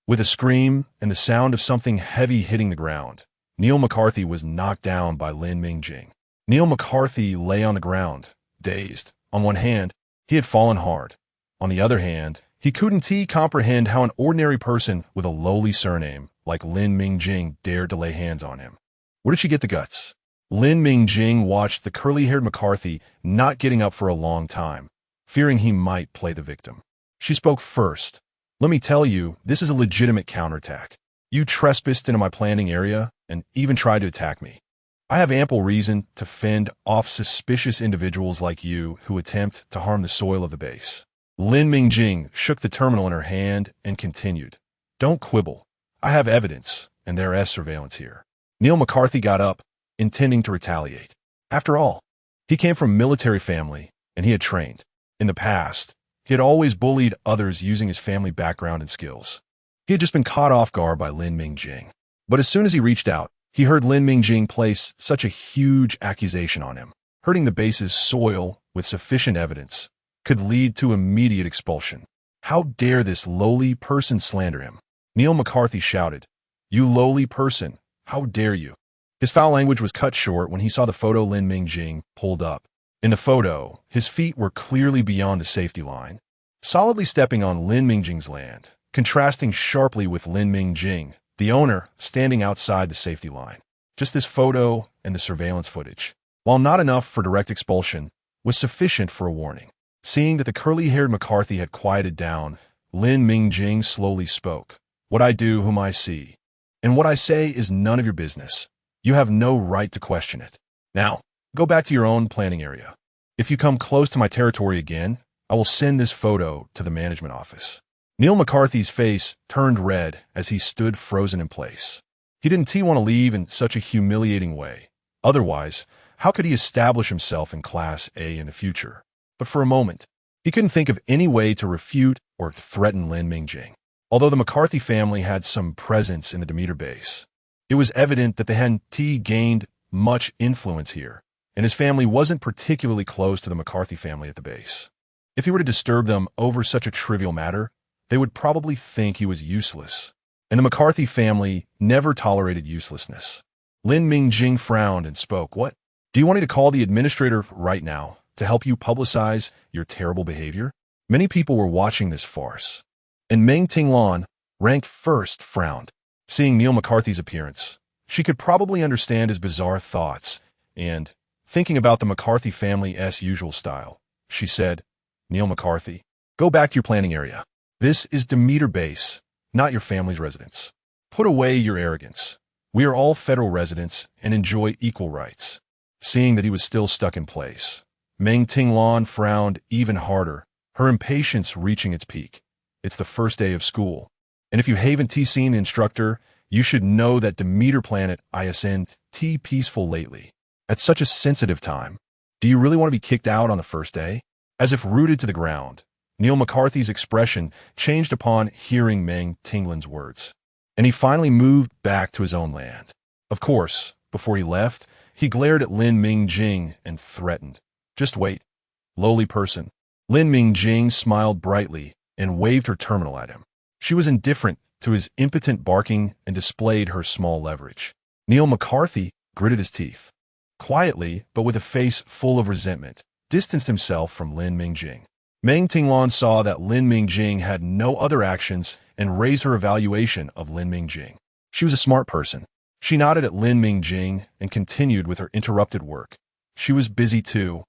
With a scream and the sound of something heavy hitting the ground, Neil McCarthy was knocked down by Lin Mingjing. Neil McCarthy lay on the ground, dazed. On one hand, he had fallen hard. On the other hand, he couldn't comprehend how an ordinary person with a lowly surname like Lin Mingjing dared to lay hands on him. Where did she get the guts? Lin Mingjing watched the curly-haired McCarthy not getting up for a long time, fearing he might play the victim. She spoke first. "Let me tell you, this is a legitimate counterattack. You trespassed into my planting area and even tried to attack me. I have ample reason to fend off suspicious individuals like you who attempt to harm the soil of the base." Lin Mingjing shook the terminal in her hand and continued. "Don't quibble. I have evidence, and there is surveillance here." Neil McCarthy got up, intending to retaliate. After all, he came from a military family and he had trained. In the past, he had always bullied others using his family background and skills. He had just been caught off guard by Lin Mingjing. But as soon as he reached out, he heard Lin Mingjing place such a huge accusation on him. Hurting the base's soil with sufficient evidence could lead to immediate expulsion. How dare this lowly person slander him? Neil McCarthy shouted, "You lowly person, how dare you?" His foul language was cut short when he saw the photo Lin Mingjing pulled up. In the photo, his feet were clearly beyond the safety line, solidly stepping on Lin Mingjing's land, contrasting sharply with Lin Mingjing, the owner, standing outside the safety line. Just this photo and the surveillance footage, while not enough for direct expulsion, was sufficient for a warning. Seeing that the curly-haired McCarthy had quieted down, Lin Mingjing slowly spoke. "What I do, whom I see, and what I say is none of your business. You have no right to question it. Now, go back to your own planning area. If you come close to my territory again, I will send this photo to the management office." Neil McCarthy's face turned red as he stood frozen in place. He didn't want to leave in such a humiliating way. Otherwise, how could he establish himself in Class A in the future? But for a moment, he couldn't think of any way to refute or threaten Lin Mingjing. Although the McCarthy family had some presence in the Demeter base, it was evident that they hadn't gained much influence here, and his family wasn't particularly close to the McCarthy family at the base. If he were to disturb them over such a trivial matter, they would probably think he was useless. And the McCarthy family never tolerated uselessness. Lin Mingjing frowned and spoke. "What? Do you want me to call the administrator right now to help you publicize your terrible behavior?" Many people were watching this farce. And Meng Tinglan, ranked first, frowned. Seeing Neil McCarthy's appearance, she could probably understand his bizarre thoughts, and, thinking about the McCarthy family's usual style, she said, "Neil McCarthy, go back to your planning area. This is Demeter Base, not your family's residence. Put away your arrogance. We are all federal residents and enjoy equal rights." Seeing that he was still stuck in place, Meng Tinglan frowned even harder, her impatience reaching its peak. It's the first day of school, and if you haven't seen the instructor, you should know that Demeter planet isn't peaceful lately. At such a sensitive time, do you really want to be kicked out on the first day? As if rooted to the ground, Neil McCarthy's expression changed upon hearing Meng Tinglan's words, and he finally moved back to his own land. Of course, before he left, he glared at Lin Mingjing and threatened, "Just wait, lowly person." Lin Mingjing smiled brightly and waved her terminal at him. She was indifferent to his impotent barking and displayed her small leverage. Neil McCarthy gritted his teeth. Quietly, but with a face full of resentment, distanced himself from Lin Mingjing. Meng Tinglan saw that Lin Mingjing had no other actions and raised her evaluation of Lin Mingjing. She was a smart person. She nodded at Lin Mingjing and continued with her interrupted work. She was busy too,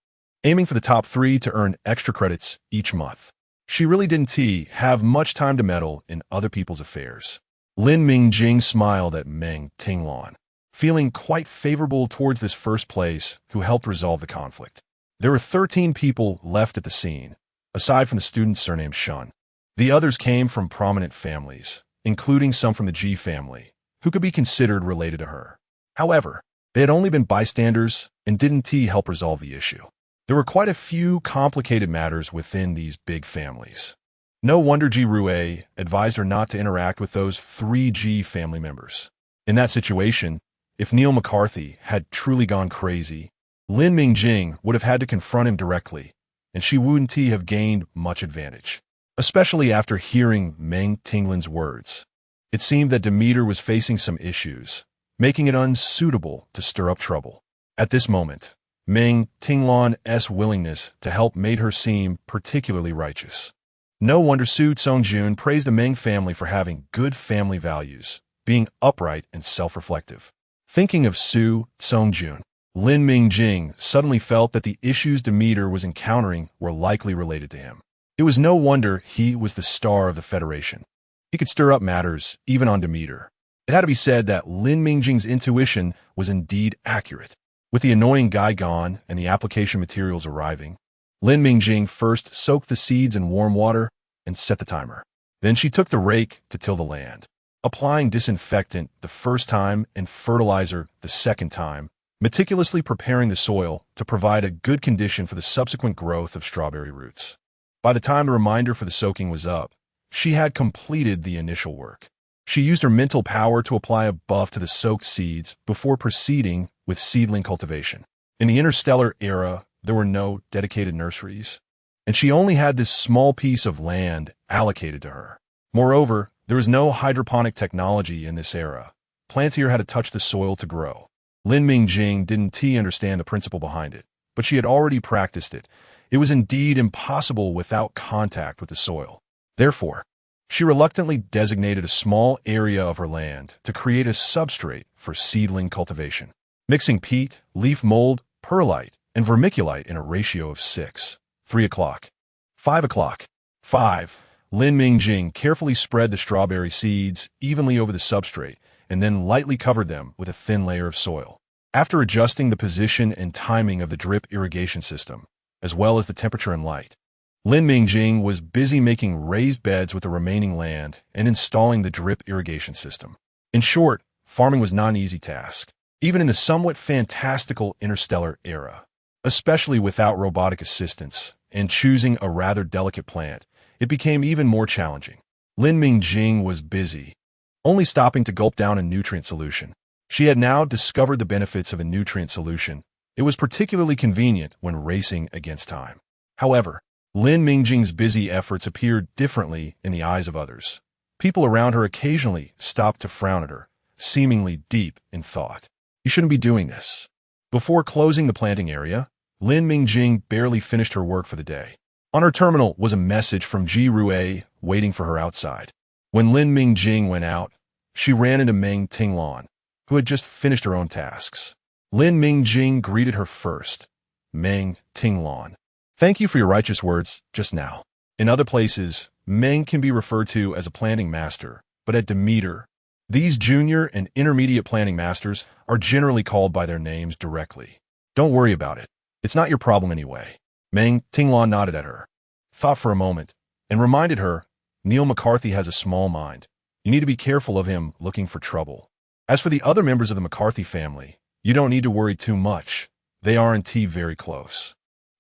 aiming for the top 3 to earn extra credits each month. She really didn't have much time to meddle in other people's affairs. Lin Mingjing smiled at Meng Tinglan, feeling quite favorable towards this first place who helped resolve the conflict. There were 13 people left at the scene, aside from the student's surname Shun. The others came from prominent families, including some from the G family, who could be considered related to her. However, they had only been bystanders and didn't help resolve the issue. There were quite a few complicated matters within these big families. No wonder Ji Rue advised her not to interact with those 3 G family members. In that situation, if Neil McCarthy had truly gone crazy, Lin Mingjing would have had to confront him directly, and she wouldn't have gained much advantage, especially after hearing Meng Tinglan's words. It seemed that Demeter was facing some issues, making it unsuitable to stir up trouble. At this moment, Meng Tinglan's willingness to help made her seem particularly righteous. No wonder Su Tsongjun praised the Meng family for having good family values, being upright and self-reflective. Thinking of Su Tsongjun, Lin Mingjing suddenly felt that the issues Demeter was encountering were likely related to him. It was no wonder he was the star of the Federation. He could stir up matters, even on Demeter. It had to be said that Lin Mingjing's intuition was indeed accurate. With the annoying guy gone and the application materials arriving, Lin Mingjing first soaked the seeds in warm water and set the timer. Then she took the rake to till the land, applying disinfectant the first time and fertilizer the second time, meticulously preparing the soil to provide a good condition for the subsequent growth of strawberry roots. By the time the reminder for the soaking was up, she had completed the initial work. She used her mental power to apply a buff to the soaked seeds before proceeding with seedling cultivation. In the interstellar era, there were no dedicated nurseries, and she only had this small piece of land allocated to her. Moreover, there was no hydroponic technology in this era. Plants here had to touch the soil to grow. Lin Mingjing didn't understand the principle behind it, but she had already practiced it. It was indeed impossible without contact with the soil. Therefore, she reluctantly designated a small area of her land to create a substrate for seedling cultivation, mixing peat, leaf mold, perlite, and vermiculite in a ratio of 6. 3 o'clock. 5 o'clock. 5. Lin Mingjing carefully spread the strawberry seeds evenly over the substrate and then lightly covered them with a thin layer of soil. After adjusting the position and timing of the drip irrigation system, as well as the temperature and light, Lin Mingjing was busy making raised beds with the remaining land and installing the drip irrigation system. In short, farming was not an easy task, even in the somewhat fantastical interstellar era. Especially without robotic assistance and choosing a rather delicate plant, it became even more challenging. Lin Mingjing was busy, only stopping to gulp down a nutrient solution. She had now discovered the benefits of a nutrient solution. It was particularly convenient when racing against time. However, Lin Mingjing's busy efforts appeared differently in the eyes of others. People around her occasionally stopped to frown at her, seemingly deep in thought. You shouldn't be doing this. Before closing the planting area, Lin Mingjing barely finished her work for the day. On her terminal was a message from Ji Rui waiting for her outside. When Lin Mingjing went out, she ran into Meng Tinglan, who had just finished her own tasks. Lin Mingjing greeted her first. Meng Tinglan. Thank you for your righteous words just now. In other places, Meng can be referred to as a planting master, but at Demeter, these junior and intermediate planting masters are generally called by their names directly. Don't worry about it. It's not your problem anyway. Meng Tinglan nodded at her, thought for a moment, and reminded her, Neil McCarthy has a small mind. You need to be careful of him looking for trouble. As for the other members of the McCarthy family, you don't need to worry too much. They aren't very close.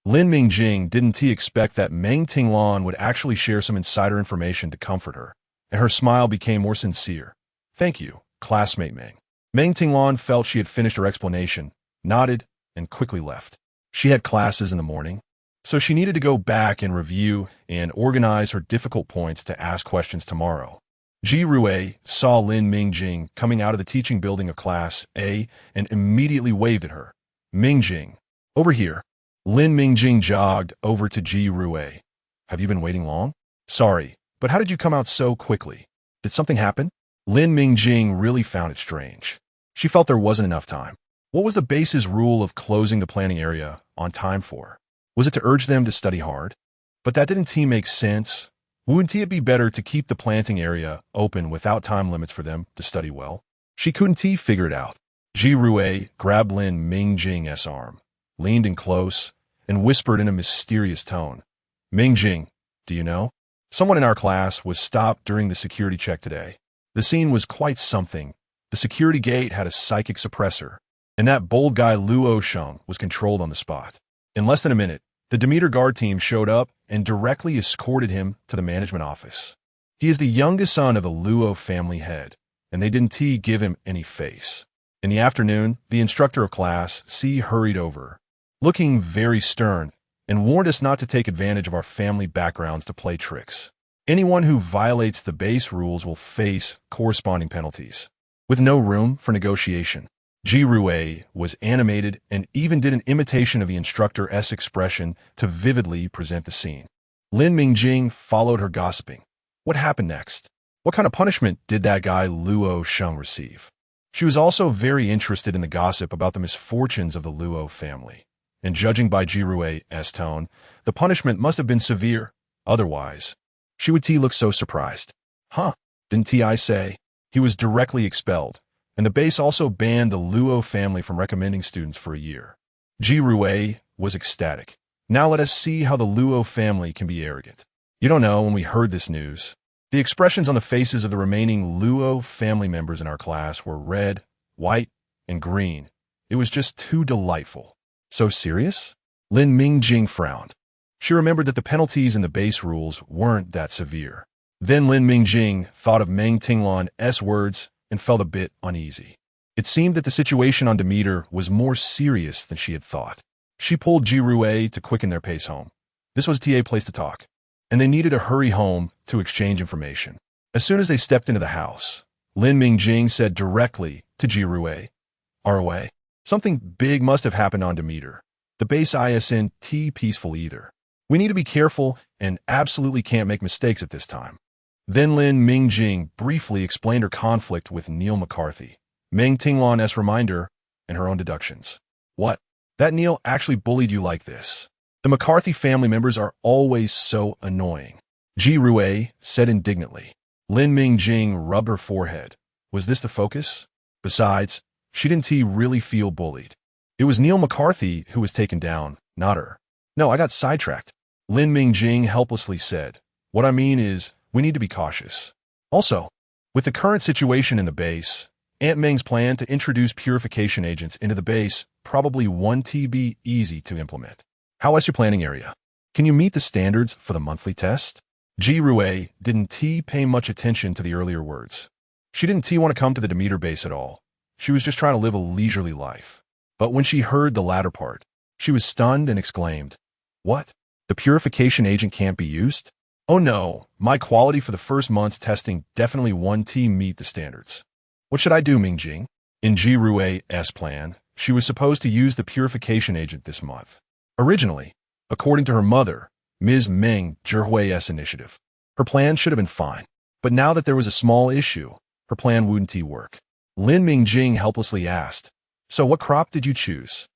Lin Mingjing didn't expect that Meng Tinglan would actually share some insider information to comfort her, and her smile became more sincere. Thank you, classmate Meng. Meng Tinglan felt she had finished her explanation, nodded, and quickly left. She had classes in the morning, so she needed to go back and review and organize her difficult points to ask questions tomorrow. Ji Rui saw Lin Mingjing coming out of the teaching building of Class A and immediately waved at her. Mingjing, over here. Lin Mingjing jogged over to Ji Rui. Have you been waiting long? Sorry, but how did you come out so quickly? Did something happen? Lin Mingjing really found it strange. She felt there wasn't enough time. What was the base's rule of closing the planning area on time for? Was it to urge them to study hard? But that didn't make sense. Wouldn't it be better to keep the planting area open without time limits for them to study well? She couldn't figure it out. Ji Rui grabbed Lin Mingjing's arm, leaned in close, and whispered in a mysterious tone. Mingjing, do you know? Someone in our class was stopped during the security check today. The scene was quite something. The security gate had a psychic suppressor, and that bold guy Luo Sheng was controlled on the spot. In less than a minute, the Demeter guard team showed up and directly escorted him to the management office. He is the youngest son of the Luo family head, and they didn't give him any face. In the afternoon, the instructor of Class C hurried over, looking very stern, and warned us not to take advantage of our family backgrounds to play tricks. Anyone who violates the base rules will face corresponding penalties, with no room for negotiation. Ji Rui was animated and even did an imitation of the instructor's expression to vividly present the scene. Lin Mingjing followed her gossiping. What happened next? What kind of punishment did that guy Luo Sheng receive? She was also very interested in the gossip about the misfortunes of the Luo family, and judging by Ji Rui's tone, the punishment must have been severe. Otherwise, she would look so surprised. Huh, didn't I say? He was directly expelled, and the base also banned the Luo family from recommending students for a year. Ji Rui was ecstatic. Now let us see how the Luo family can be arrogant. You don't know, when we heard this news, the expressions on the faces of the remaining Luo family members in our class were red, white, and green, It was just too delightful. So serious? Lin Mingjing frowned. She remembered that the penalties in the base rules weren't that severe. Then Lin Mingjing thought of Meng Tinglan's words and felt a bit uneasy. It seemed that the situation on Demeter was more serious than she had thought. She pulled Jirue to quicken their pace home. This was TA place to talk, and they needed to hurry home to exchange information. As soon as they stepped into the house, Lin Mingjing said directly to Jirue, "ROA, something big must have happened on Demeter. The base isn't peaceful either. We need to be careful and absolutely can't make mistakes at this time." Then Lin Mingjing briefly explained her conflict with Neil McCarthy, Meng Tinglan's reminder, and her own deductions. What? That Neil actually bullied you like this? The McCarthy family members are always so annoying, Jirue said indignantly. Lin Mingjing rubbed her forehead. Was this the focus? Besides, she didn't really feel bullied. It was Neil McCarthy who was taken down, not her. No, I got sidetracked, Lin Mingjing helplessly said. What I mean is, we need to be cautious. Also, with the current situation in the base, Aunt Meng's plan to introduce purification agents into the base probably won't be easy to implement. How is your planning area? Can you meet the standards for the monthly test? Jirue didn't pay much attention to the earlier words. She didn't want to come to the Demeter base at all. She was just trying to live a leisurely life. But when she heard the latter part, she was stunned and exclaimed, "What? The purification agent can't be used? Oh no, my quality for the first month's testing definitely won't meet the standards. What should I do, Mingjing?" In Jirue's plan, she was supposed to use the purification agent this month. Originally, according to her mother, Ms. Meng Zhihui's initiative, her plan should have been fine. But now that there was a small issue, her plan wouldn't work. Lin Mingjing helplessly asked, "So what crop did you choose?"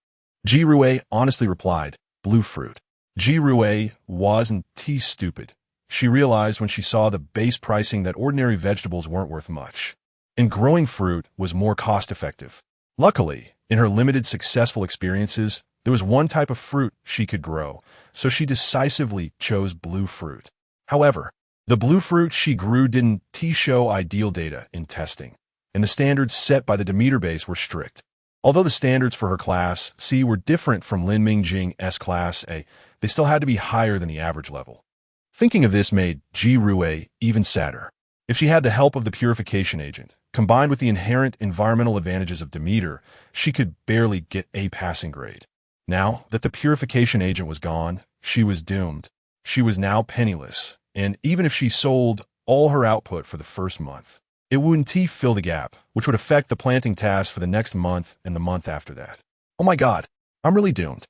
Jirue honestly replied, "Blue fruit." Jirue wasn't stupid. She realized when she saw the base pricing that ordinary vegetables weren't worth much, and growing fruit was more cost-effective. Luckily, in her limited successful experiences, there was one type of fruit she could grow, so she decisively chose blue fruit. However, the blue fruit she grew didn't show ideal data in testing, and the standards set by the Demeter base were strict. Although the standards for her Class C were different from Lin Mingjing's Class A, they still had to be higher than the average level. Thinking of this made Jirue even sadder. If she had the help of the purification agent, combined with the inherent environmental advantages of Demeter, she could barely get a passing grade. Now that the purification agent was gone, she was doomed. She was now penniless, and even if she sold all her output for the first month, it wouldn't fill the gap, which would affect the planting task for the next month and the month after that. "Oh my god, I'm really doomed,"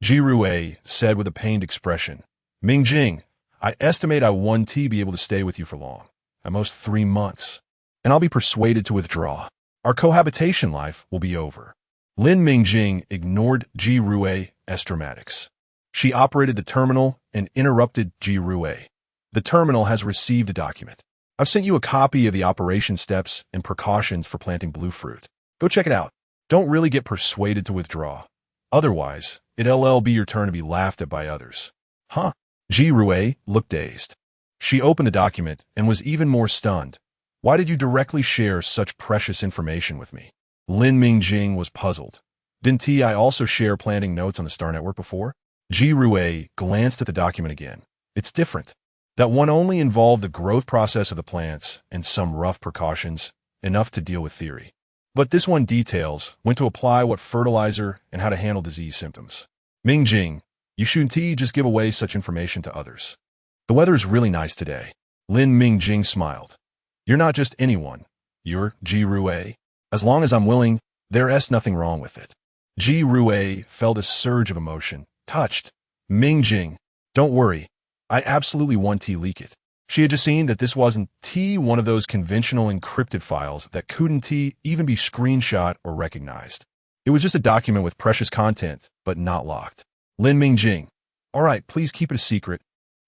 Jirue said with a pained expression. "Mingjing, I estimate I won't be able to stay with you for long, at most 3 months, and I'll be persuaded to withdraw. Our cohabitation life will be over." Lin Mingjing ignored Jirue's dramatics. She operated the terminal and interrupted Jirue. "The terminal has received a document. I've sent you a copy of the operation steps and precautions for planting blue fruit. Go check it out. Don't really get persuaded to withdraw. Otherwise, it'll be your turn to be laughed at by others." Huh? Jirue looked dazed. She opened the document and was even more stunned. "Why did you directly share such precious information with me?" Lin Mingjing was puzzled. "Didn't I also share planting notes on the Star Network before?" Jirue glanced at the document again. "It's different. That one only involved the growth process of the plants and some rough precautions, enough to deal with theory. But this one details when to apply what fertilizer and how to handle disease symptoms. Mingjing, you shouldn't just give away such information to others." "The weather is really nice today." Lin Mingjing smiled. "You're not just anyone. You're Jirue. As long as I'm willing, there's nothing wrong with it." Jirue felt a surge of emotion, touched. "Mingjing, don't worry. I absolutely won't leak it." She had just seen that this wasn't one of those conventional encrypted files that couldn't even be screenshot or recognized. It was just a document with precious content, but not locked. Lin Mingjing, "All right, please keep it a secret.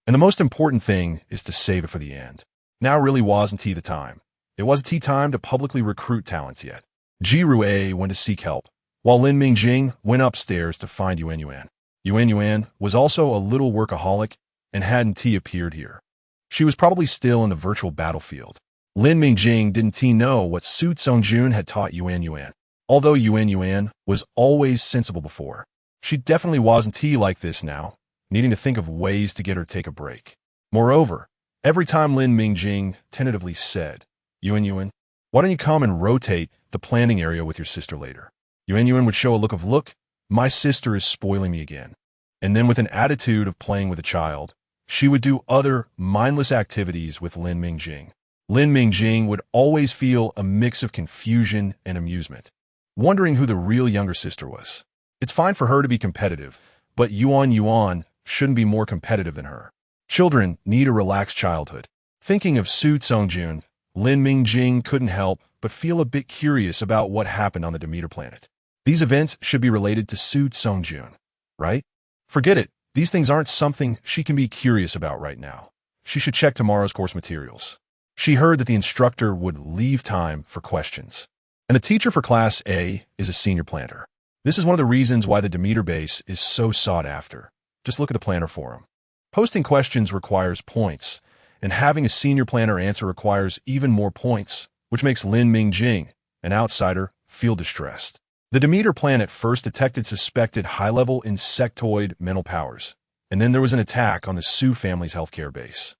And the most important thing is to save it for the end. Now really wasn't the time. It wasn't time to publicly recruit talents yet." Jirue went to seek help, while Lin Mingjing went upstairs to find Yuan. Yuan was also a little workaholic and hadn't appeared here. She was probably still in the virtual battlefield. Lin Mingjing didn't know what Su Tsongjun had taught Yuan. Although Yuan was always sensible before, she definitely wasn't like this now, needing to think of ways to get her to take a break. Moreover, every time Lin Mingjing tentatively said, Yuan, why don't you come and rotate the planting area with your sister later? Yuan would show a look of, look, my sister is spoiling me again. And then with an attitude of playing with a child, she would do other mindless activities with Lin Mingjing. Lin Mingjing would always feel a mix of confusion and amusement, wondering who the real younger sister was. It's fine for her to be competitive, but Yuan shouldn't be more competitive than her. Children need a relaxed childhood. Thinking of Su Tsongjun, Lin Mingjing couldn't help but feel a bit curious about what happened on the Demeter planet. These events should be related to Su Tsongjun, right? Forget it. These things aren't something she can be curious about right now. She should check tomorrow's course materials. She heard that the instructor would leave time for questions. And the teacher for Class A is a senior planter. This is one of the reasons why the Demeter base is so sought after. Just look at the planner forum. Posting questions requires points, and having a senior planner answer requires even more points, which makes Lin Mingjing, an outsider, feel distressed. The Demeter planet first detected suspected high-level insectoid mental powers, and then there was an attack on the Su family's healthcare base.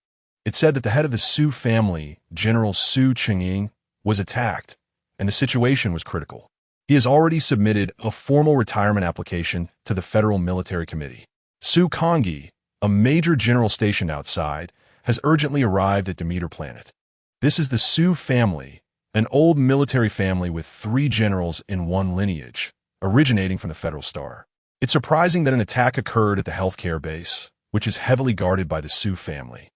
It said that the head of the Su family, General Su Qingying, was attacked, and the situation was critical. He has already submitted a formal retirement application to the Federal Military Committee. Su Kongyi, a major general stationed outside, has urgently arrived at Demeter planet. This is the Su family, an old military family with 3 generals in one lineage, originating from the Federal Star. It's surprising that an attack occurred at the healthcare base, which is heavily guarded by the Su family,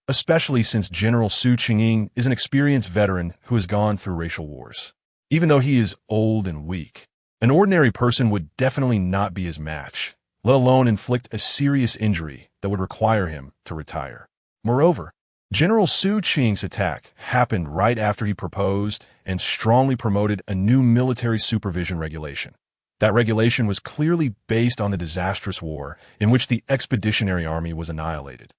especially since General Su Qingying is an experienced veteran who has gone through racial wars. Even though he is old and weak, an ordinary person would definitely not be his match, let alone inflict a serious injury that would require him to retire. Moreover, General Su Qingying's attack happened right after he proposed and strongly promoted a new military supervision regulation. That regulation was clearly based on the disastrous war in which the Expeditionary Army was annihilated,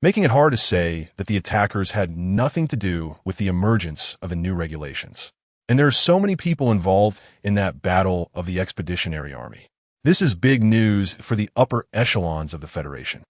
making it hard to say that the attackers had nothing to do with the emergence of the new regulations. And there are so many people involved in that battle of the Expeditionary Army. This is big news for the upper echelons of the Federation.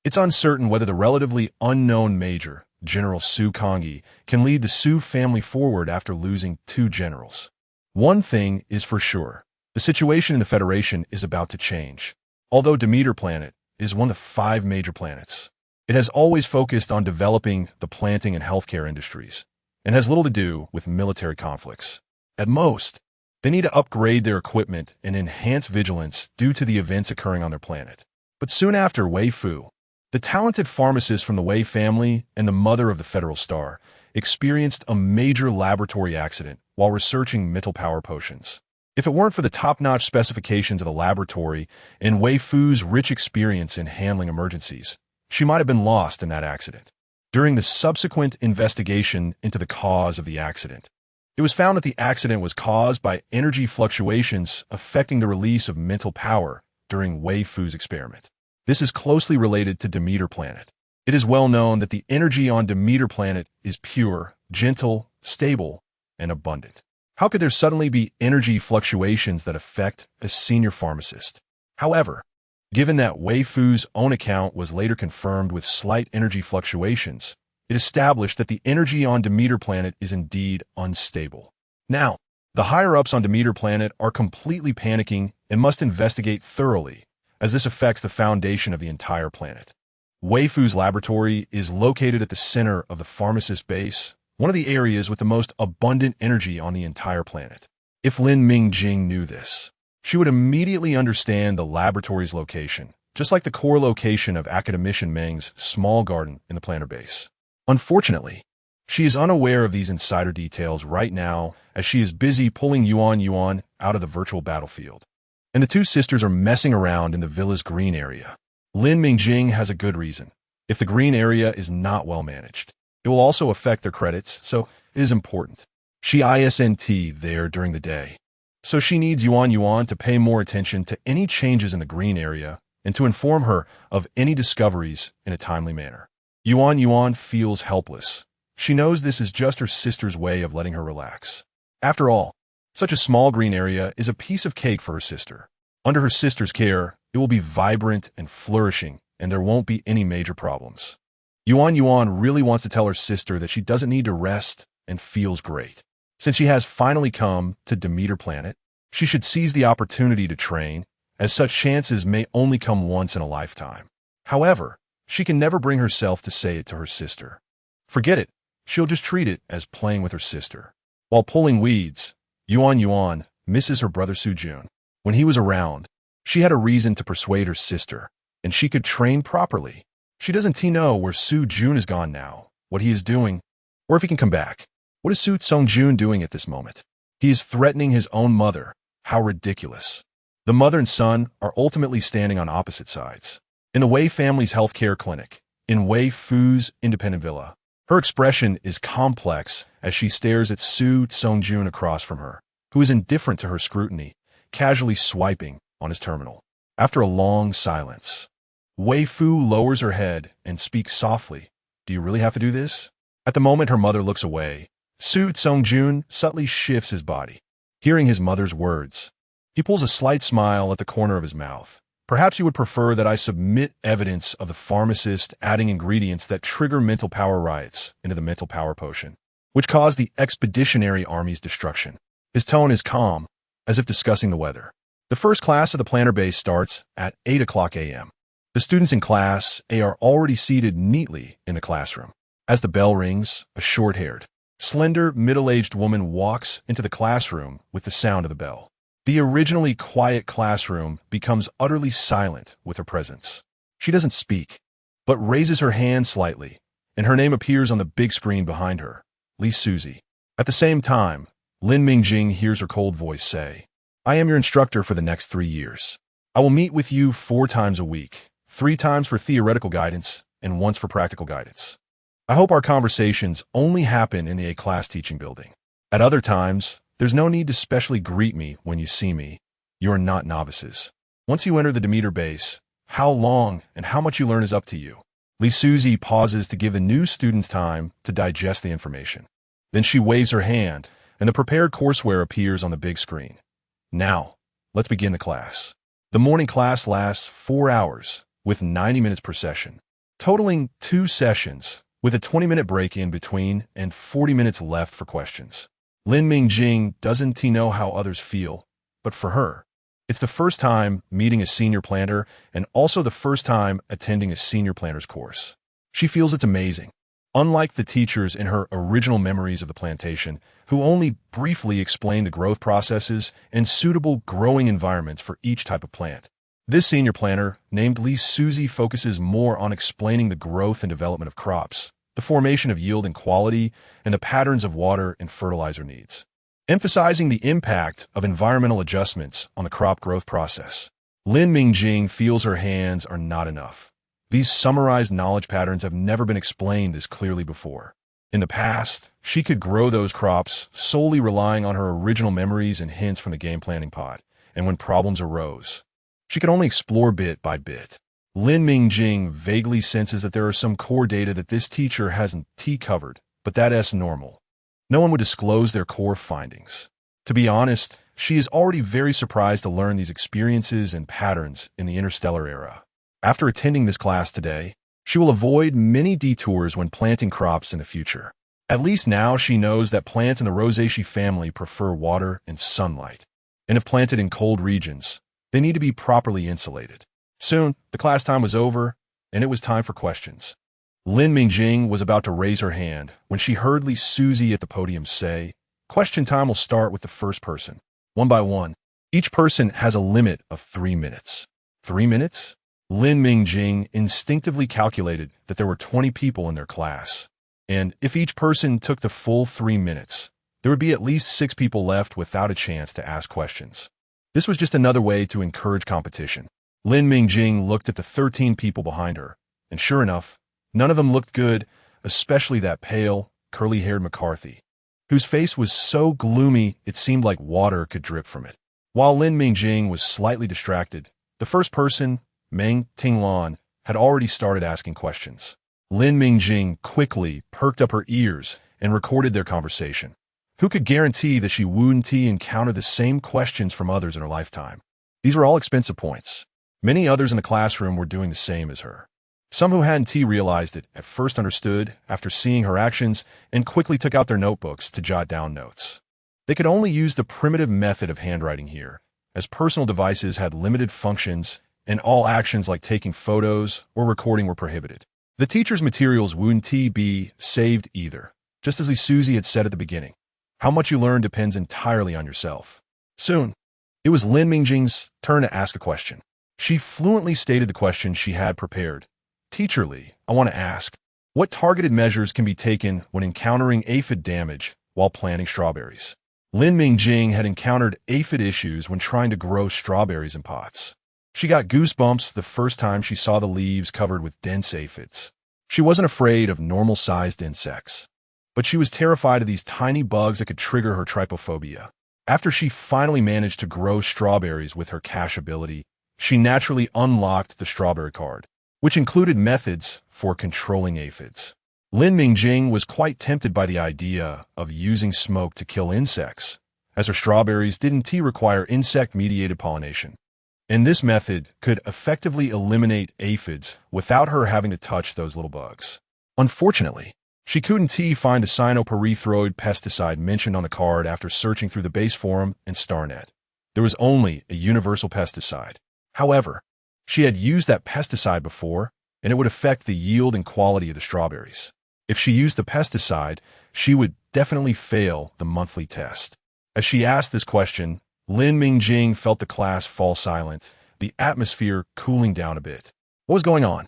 It's uncertain whether the relatively unknown Major, General Su Kongyi, can lead the Su family forward after losing 2 generals. One thing is for sure. The situation in the Federation is about to change. Although Demeter planet is one of the 5 major planets, it has always focused on developing the planting and healthcare industries, and has little to do with military conflicts. At most, they need to upgrade their equipment and enhance vigilance due to the events occurring on their planet. But soon after Wei Fu, the talented pharmacist from the Wei family and the mother of the Federal Star, experienced a major laboratory accident while researching mental power potions. If it weren't for the top-notch specifications of the laboratory and Wei Fu's rich experience in handling emergencies, she might have been lost in that accident. During the subsequent investigation into the cause of the accident, it was found that the accident was caused by energy fluctuations affecting the release of mental power during Wei Fu's experiment. This is closely related to Demeter planet. It is well known that the energy on Demeter planet is pure, gentle, stable, and abundant. How could there suddenly be energy fluctuations that affect a senior pharmacist? However, given that Wei Fu's own account was later confirmed with slight energy fluctuations, it established that the energy on Demeter planet is indeed unstable. Now, the higher-ups on Demeter planet are completely panicking and must investigate thoroughly, as this affects the foundation of the entire planet. Wei Fu's laboratory is located at the center of the pharmacist base, one of the areas with the most abundant energy on the entire planet. If Lin Mingjing knew this, she would immediately understand the laboratory's location, just like the core location of Academician Meng's small garden in the planter base. Unfortunately, she is unaware of these insider details right now as she is busy pulling Yuan out of the virtual battlefield. And the 2 sisters are messing around in the villa's green area. Lin Mingjing has a good reason. If the green area is not well managed, it will also affect their credits, so it is important. She isn't there during the day, so she needs Yuan to pay more attention to any changes in the green area and to inform her of any discoveries in a timely manner. Yuan feels helpless. She knows this is just her sister's way of letting her relax. After all, Such a small green area is a piece of cake for her sister. Under her sister's care, it will be vibrant and flourishing, and there won't be any major problems. Yuan really wants to tell her sister that she doesn't need to rest and feels great. Since she has finally come to Demeter Planet, she should seize the opportunity to train, as such chances may only come once in a lifetime. However, she can never bring herself to say it to her sister. Forget it, she'll just treat it as playing with her sister. While pulling weeds, Yuan misses her brother Sujun. When he was around, she had a reason to persuade her sister, and she could train properly. She doesn't know where Sujun is gone now, what he is doing, or if he can come back. What is Su Songjun doing at this moment? He is threatening his own mother. How ridiculous. The mother and son are ultimately standing on opposite sides. In the Wei family's healthcare clinic, in Wei Fu's independent villa, her expression is complex as she stares at Su Songjun across from her, who is indifferent to her scrutiny, casually swiping on his terminal. After a long silence, Wei Fu lowers her head and speaks softly. Do you really have to do this? At the moment her mother looks away, Su Songjun subtly shifts his body. Hearing his mother's words, he pulls a slight smile at the corner of his mouth. Perhaps you would prefer that I submit evidence of the pharmacist adding ingredients that trigger mental power riots into the mental power potion, which caused the expeditionary army's destruction. His tone is calm, as if discussing the weather. The first class of the planner base starts at 8 o'clock a.m. The students in Class A are already seated neatly in the classroom. As the bell rings, a short-haired, slender, middle-aged woman walks into the classroom with the sound of the bell. The originally quiet classroom becomes utterly silent with her presence. She doesn't speak, but raises her hand slightly, and her name appears on the big screen behind her, Li Suzy. At the same time, Lin Mingjing hears her cold voice say, I am your instructor for the next 3 years. I will meet with you 4 times a week, 3 times for theoretical guidance and once for practical guidance. I hope our conversations only happen in the A-class teaching building. At other times, there's no need to specially greet me when you see me. You are not novices. Once you enter the Demeter base, how long and how much you learn is up to you. Li Suzy pauses to give the new students time to digest the information. Then she waves her hand, and the prepared courseware appears on the big screen. Now, let's begin the class. The morning class lasts 4 hours, with 90 minutes per session, totaling 2 sessions, with a 20-minute break in between and 40 minutes left for questions. Lin Mingjing doesn't know how others feel, but for her, it's the first time meeting a senior planner and also the first time attending a senior planner's course. She feels it's amazing. Unlike the teachers in her original memories of the plantation, who only briefly explained the growth processes and suitable growing environments for each type of plant, this senior planner, named Li Suzy, focuses more on explaining the growth and development of crops, the formation of yield and quality, and the patterns of water and fertilizer needs, emphasizing the impact of environmental adjustments on the crop growth process. Lin Mingjing feels her hands are not enough. These summarized knowledge patterns have never been explained this clearly before. In the past, she could grow those crops solely relying on her original memories and hints from the game planning pod, and when problems arose, she could only explore bit by bit. Lin Mingjing vaguely senses that there are some core data that this teacher hasn't covered, but that's normal. No one would disclose their core findings. To be honest, she is already very surprised to learn these experiences and patterns in the interstellar era. After attending this class today, she will avoid many detours when planting crops in the future. At least now she knows that plants in the Rosaceae family prefer water and sunlight, and if planted in cold regions, they need to be properly insulated. Soon, the class time was over, and it was time for questions. Lin Mingjing was about to raise her hand when she heard Li Suzy at the podium say, question time will start with the first person, one by one. Each person has a limit of 3 minutes. 3 minutes? Lin Mingjing instinctively calculated that there were 20 people in their class, and if each person took the full 3 minutes, there would be at least 6 people left without a chance to ask questions. This was just another way to encourage competition. Lin Mingjing looked at the 13 people behind her, and sure enough, none of them looked good, especially that pale, curly-haired McCarthy, whose face was so gloomy it seemed like water could drip from it. While Lin Mingjing was slightly distracted, the first person, Meng Tinglan, had already started asking questions. Lin Mingjing quickly perked up her ears and recorded their conversation. Who could guarantee that she wouldn't encounter the same questions from others in her lifetime? These were all expensive points. Many others in the classroom were doing the same as her. Some who hadn't realized it at first understood after seeing her actions and quickly took out their notebooks to jot down notes. They could only use the primitive method of handwriting here, as personal devices had limited functions and all actions like taking photos or recording were prohibited. The teacher's materials wouldn't be saved either, just as Susie had said at the beginning. How much you learn depends entirely on yourself. Soon, it was Lin Mingjing's turn to ask a question. She fluently stated the question she had prepared. Teacher Li, I want to ask, what targeted measures can be taken when encountering aphid damage while planting strawberries? Lin Mingjing had encountered aphid issues when trying to grow strawberries in pots. She got goosebumps the first time she saw the leaves covered with dense aphids. She wasn't afraid of normal-sized insects, but she was terrified of these tiny bugs that could trigger her trypophobia. After she finally managed to grow strawberries with her cash ability, she naturally unlocked the strawberry card, which included methods for controlling aphids. Lin Mingjing was quite tempted by the idea of using smoke to kill insects, as her strawberries didn't require insect-mediated pollination. And this method could effectively eliminate aphids without her having to touch those little bugs. Unfortunately, she couldn't find the cyanoperithroid pesticide mentioned on the card after searching through the base forum and StarNet. There was only a universal pesticide. However, she had used that pesticide before, and it would affect the yield and quality of the strawberries. If she used the pesticide, she would definitely fail the monthly test. As she asked this question, Lin Mingjing felt the class fall silent, the atmosphere cooling down a bit. What was going on?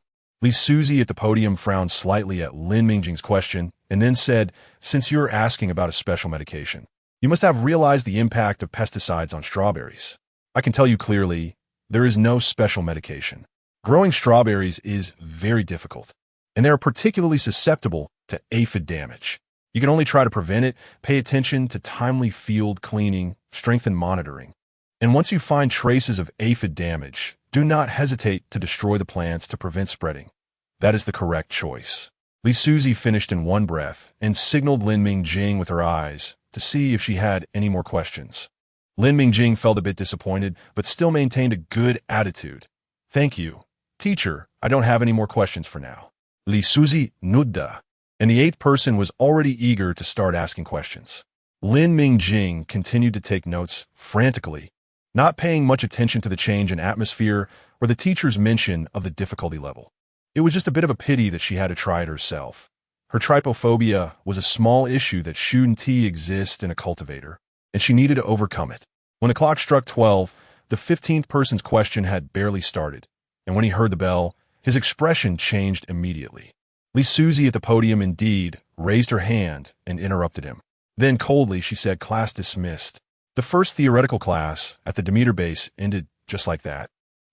Susie at the podium frowned slightly at Lin Mingjing's question and then said, since you're asking about a special medication, you must have realized the impact of pesticides on strawberries. I can tell you clearly, there is no special medication. Growing strawberries is very difficult, and they are particularly susceptible to aphid damage. You can only try to prevent it, pay attention to timely field cleaning, strengthen monitoring. And once you find traces of aphid damage, do not hesitate to destroy the plants to prevent spreading. That is the correct choice. Susie finished in one breath and signaled Lin Mingjing with her eyes to see if she had any more questions. Lin Mingjing felt a bit disappointed, but still maintained a good attitude. Thank you. Teacher, I don't have any more questions for now. Susie nudda. And the eighth person was already eager to start asking questions. Lin Mingjing continued to take notes frantically, not paying much attention to the change in atmosphere or the teacher's mention of the difficulty level. It was just a bit of a pity that she had to try it herself. Her trypophobia was a small issue that shouldn't exist in a cultivator, and she needed to overcome it. When the clock struck 12, the 15th person's question had barely started, and when he heard the bell, his expression changed immediately. Susie at the podium indeed raised her hand and interrupted him. Then coldly she said, class dismissed. The first theoretical class at the Demeter base ended just like that.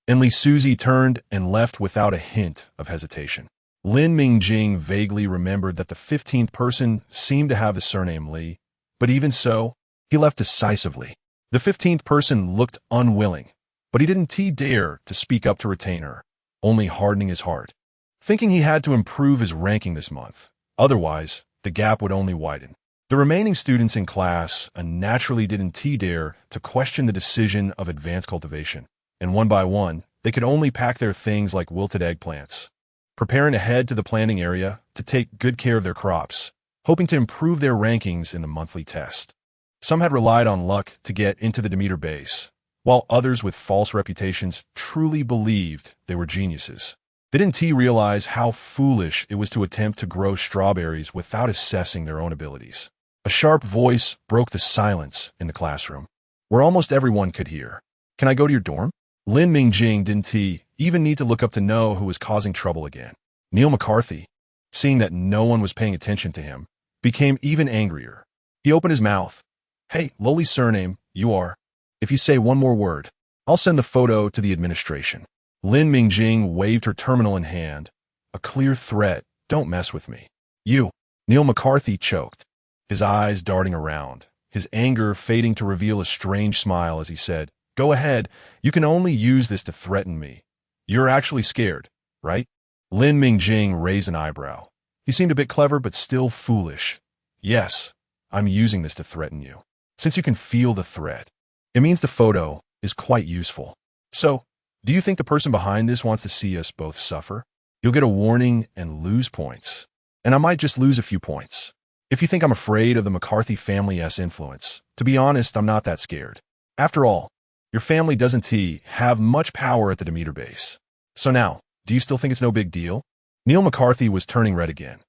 And Susie turned and left without a hint of hesitation. Lin Mingjing vaguely remembered that the 15th person seemed to have the surname Li, but even so, he left decisively. The 15th person looked unwilling, but he didn't dare to speak up to retain her, only hardening his heart, thinking he had to improve his ranking this month. Otherwise, the gap would only widen. The remaining students in class naturally didn't dare to question the decision of advanced cultivation, and one by one, they could only pack their things like wilted eggplants, preparing to head to the planting area to take good care of their crops, hoping to improve their rankings in the monthly test. Some had relied on luck to get into the Demeter base, while others with false reputations truly believed they were geniuses. They didn't realize how foolish it was to attempt to grow strawberries without assessing their own abilities. A sharp voice broke the silence in the classroom, where almost everyone could hear. Can I go to your dorm? Lin Mingjing didn't even need to look up to know who was causing trouble again. Neil McCarthy, seeing that no one was paying attention to him, became even angrier. He opened his mouth. Hey, lowly surname, you are. If you say one more word, I'll send the photo to the administration. Lin Mingjing waved her terminal in hand. A clear threat, don't mess with me. You. Neil McCarthy choked, his eyes darting around, his anger fading to reveal a strange smile as he said, go ahead, you can only use this to threaten me. You're actually scared, right? Lin Mingjing raised an eyebrow. He seemed a bit clever but still foolish. Yes, I'm using this to threaten you. Since you can feel the threat, it means the photo is quite useful. So, do you think the person behind this wants to see us both suffer? You'll get a warning and lose points. And I might just lose a few points. If you think I'm afraid of the McCarthy family's influence, to be honest, I'm not that scared. After all, your family doesn't have much power at the Demeter base. So now, do you still think it's no big deal? Neil McCarthy was turning red again.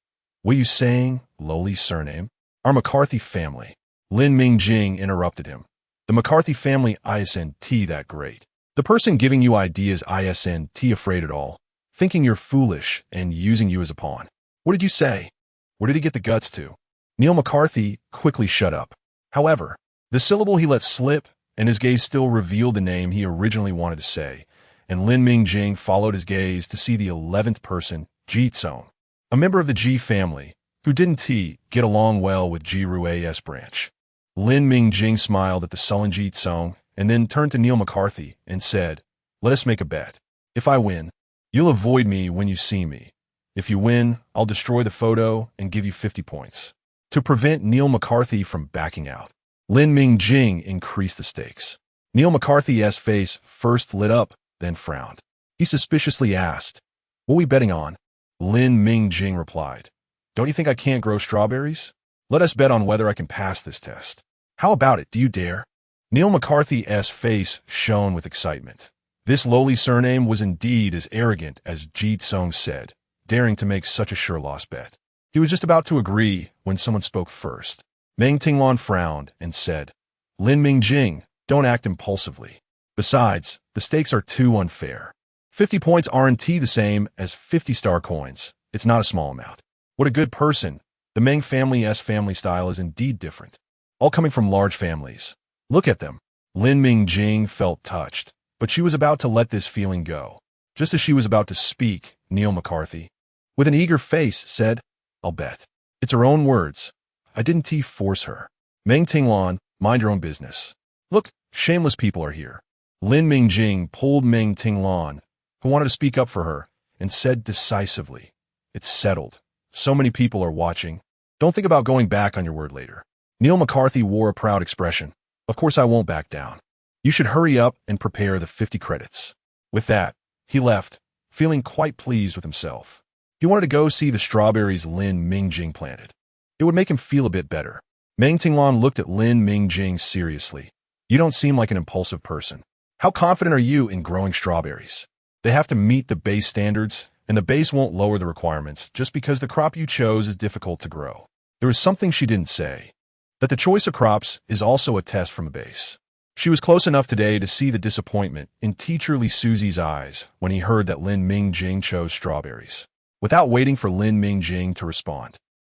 What are you saying, lowly surname? Our McCarthy family. Lin Mingjing interrupted him. The McCarthy family isn't that great. The person giving you ideas isn't afraid at all, thinking you're foolish and using you as a pawn. What did you say? Where did he get the guts to? Neil McCarthy quickly shut up. However, the syllable he let slip, and his gaze still revealed the name he originally wanted to say, and Lin Mingjing followed his gaze to see the 11th person, Ji Tsong, a member of the Ji family, who didn't get along well with Ji Rue's branch. Lin Mingjing smiled at the sullen Ji Tsong and then turned to Neil McCarthy and said, "Let us make a bet. If I win, you'll avoid me when you see me. If you win, I'll destroy the photo and give you 50 points. To prevent Neil McCarthy from backing out, Lin Mingjing increased the stakes. Neil McCarthy's face first lit up, then frowned. He suspiciously asked, "What are we betting on?" Lin Mingjing replied, "Don't you think I can't grow strawberries? Let us bet on whether I can pass this test. How about it? Do you dare?" Neil McCarthy's face shone with excitement. This lowly surname was indeed as arrogant as Ji Tsong said, daring to make such a sure-loss bet. He was just about to agree when someone spoke first. Meng Tinglan frowned and said, "Lin Mingjing, don't act impulsively. Besides, the stakes are too unfair. 50 points aren't the same as 50 star coins. It's not a small amount. What a good person. The Meng family's family style is indeed different. All coming from large families. Look at them." Lin Mingjing felt touched, but she was about to let this feeling go. Just as she was about to speak, Neil McCarthy, with an eager face, said, "I'll bet." It's her own words. I didn't force her. Meng Tinglan, mind your own business. Look, shameless people are here. Lin Mingjing pulled Meng Tinglan, who wanted to speak up for her, and said decisively, "It's settled. So many people are watching. Don't think about going back on your word later." Neil McCarthy wore a proud expression. "Of course I won't back down. You should hurry up and prepare the 50 credits. With that, he left, feeling quite pleased with himself. He wanted to go see the strawberries Lin Mingjing planted. It would make him feel a bit better. Meng Tinglan looked at Lin Mingjing seriously. "You don't seem like an impulsive person. How confident are you in growing strawberries? They have to meet the base standards, and the base won't lower the requirements just because the crop you chose is difficult to grow." There was something she didn't say. That the choice of crops is also a test from a base. She was close enough today to see the disappointment in teacherly Susie's eyes when he heard that Lin Mingjing chose strawberries. Without waiting for Lin Mingjing to respond,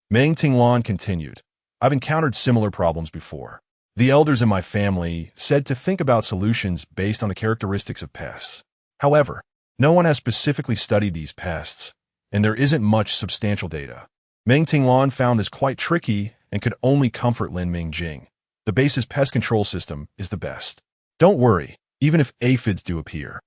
Meng Tinglan continued, "I've encountered similar problems before. The elders in my family said to think about solutions based on the characteristics of pests. However, no one has specifically studied these pests, and there isn't much substantial data." Meng Tinglan found this quite tricky and could only comfort Lin Mingjing. The base's pest control system is the best. Don't worry, even if aphids do appear.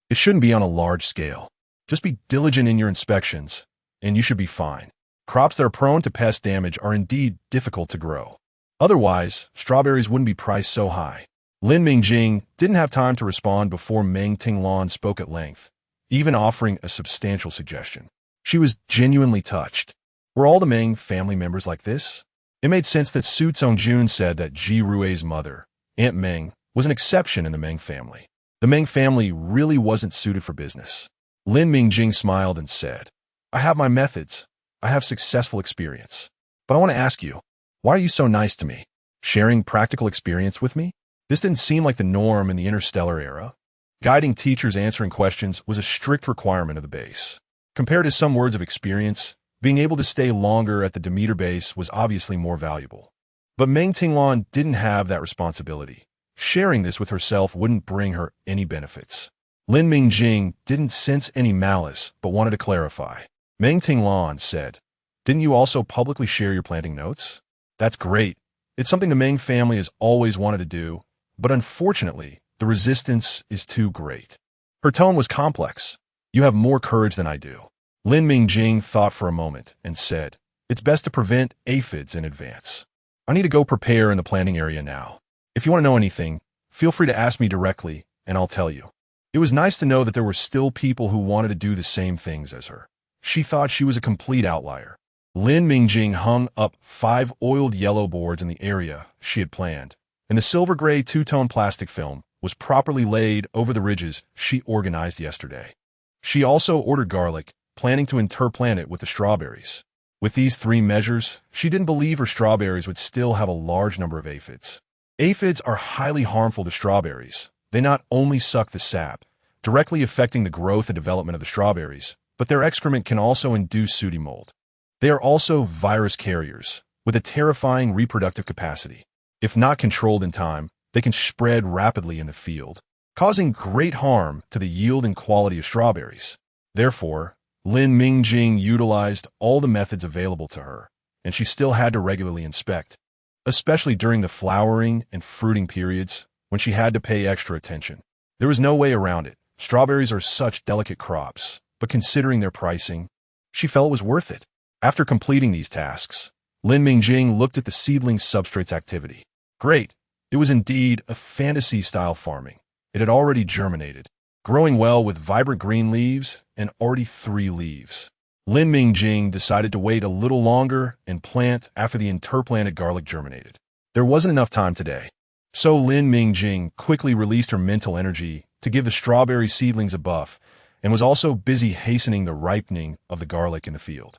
It shouldn't be on a large scale. Just be diligent in your inspections, and you should be fine. Crops that are prone to pest damage are indeed difficult to grow. Otherwise, strawberries wouldn't be priced so high. Lin Mingjing didn't have time to respond before Meng Tinglan spoke at length, even offering a substantial suggestion. She was genuinely touched. Were all the Meng family members like this? It made sense that Su Tsongjun said that Ji Rue's mother, Aunt Meng, was an exception in the Meng family. The Meng family really wasn't suited for business. Lin Mingjing smiled and said, "I have my methods. I have successful experience. But I want to ask you, why are you so nice to me? Sharing practical experience with me? This didn't seem like the norm in the interstellar era. Guiding teachers answering questions was a strict requirement of the base. Compared to some words of experience, being able to stay longer at the Demeter base was obviously more valuable. But Meng Tinglan didn't have that responsibility. Sharing this with herself wouldn't bring her any benefits. Lin Mingjing didn't sense any malice, but wanted to clarify. Meng Tinglan said, "Didn't you also publicly share your planting notes?" "That's great. It's something the Meng family has always wanted to do, but unfortunately, the resistance is too great." Her tone was complex. "You have more courage than I do." Lin Mingjing thought for a moment and said, "It's best to prevent aphids in advance. I need to go prepare in the planting area now. If you want to know anything, feel free to ask me directly, and I'll tell you. It was nice to know that there were still people who wanted to do the same things as her. She thought she was a complete outlier. Lin Mingjing hung up 5 oiled yellow boards in the area she had planned, and the silver-gray two-tone plastic film was properly laid over the ridges she organized yesterday. She also ordered garlic, planning to interplant it with the strawberries. With these 3 measures, she didn't believe her strawberries would still have a large number of aphids. Aphids are highly harmful to strawberries. They not only suck the sap, directly affecting the growth and development of the strawberries, but their excrement can also induce sooty mold. They are also virus carriers, with a terrifying reproductive capacity. If not controlled in time, they can spread rapidly in the field, causing great harm to the yield and quality of strawberries. Therefore, Lin Mingjing utilized all the methods available to her, and she still had to regularly inspect, especially during the flowering and fruiting periods when she had to pay extra attention. There was no way around it. Strawberries are such delicate crops, but considering their pricing, she felt it was worth it. After completing these tasks, Lin Mingjing looked at the seedling substrates activity. Great! It was indeed a fantasy-style farming. It had already germinated, growing well with vibrant green leaves and already 3 leaves. Lin Mingjing decided to wait a little longer and plant after the interplanted garlic germinated. There wasn't enough time today, so Lin Mingjing quickly released her mental energy to give the strawberry seedlings a buff and was also busy hastening the ripening of the garlic in the field.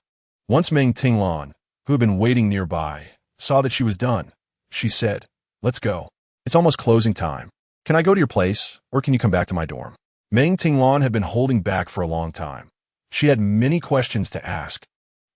Once Meng Tinglan, who had been waiting nearby, saw that she was done, she said, "Let's go. It's almost closing time. Can I go to your place, or can you come back to my dorm?" Meng Tinglan had been holding back for a long time. She had many questions to ask,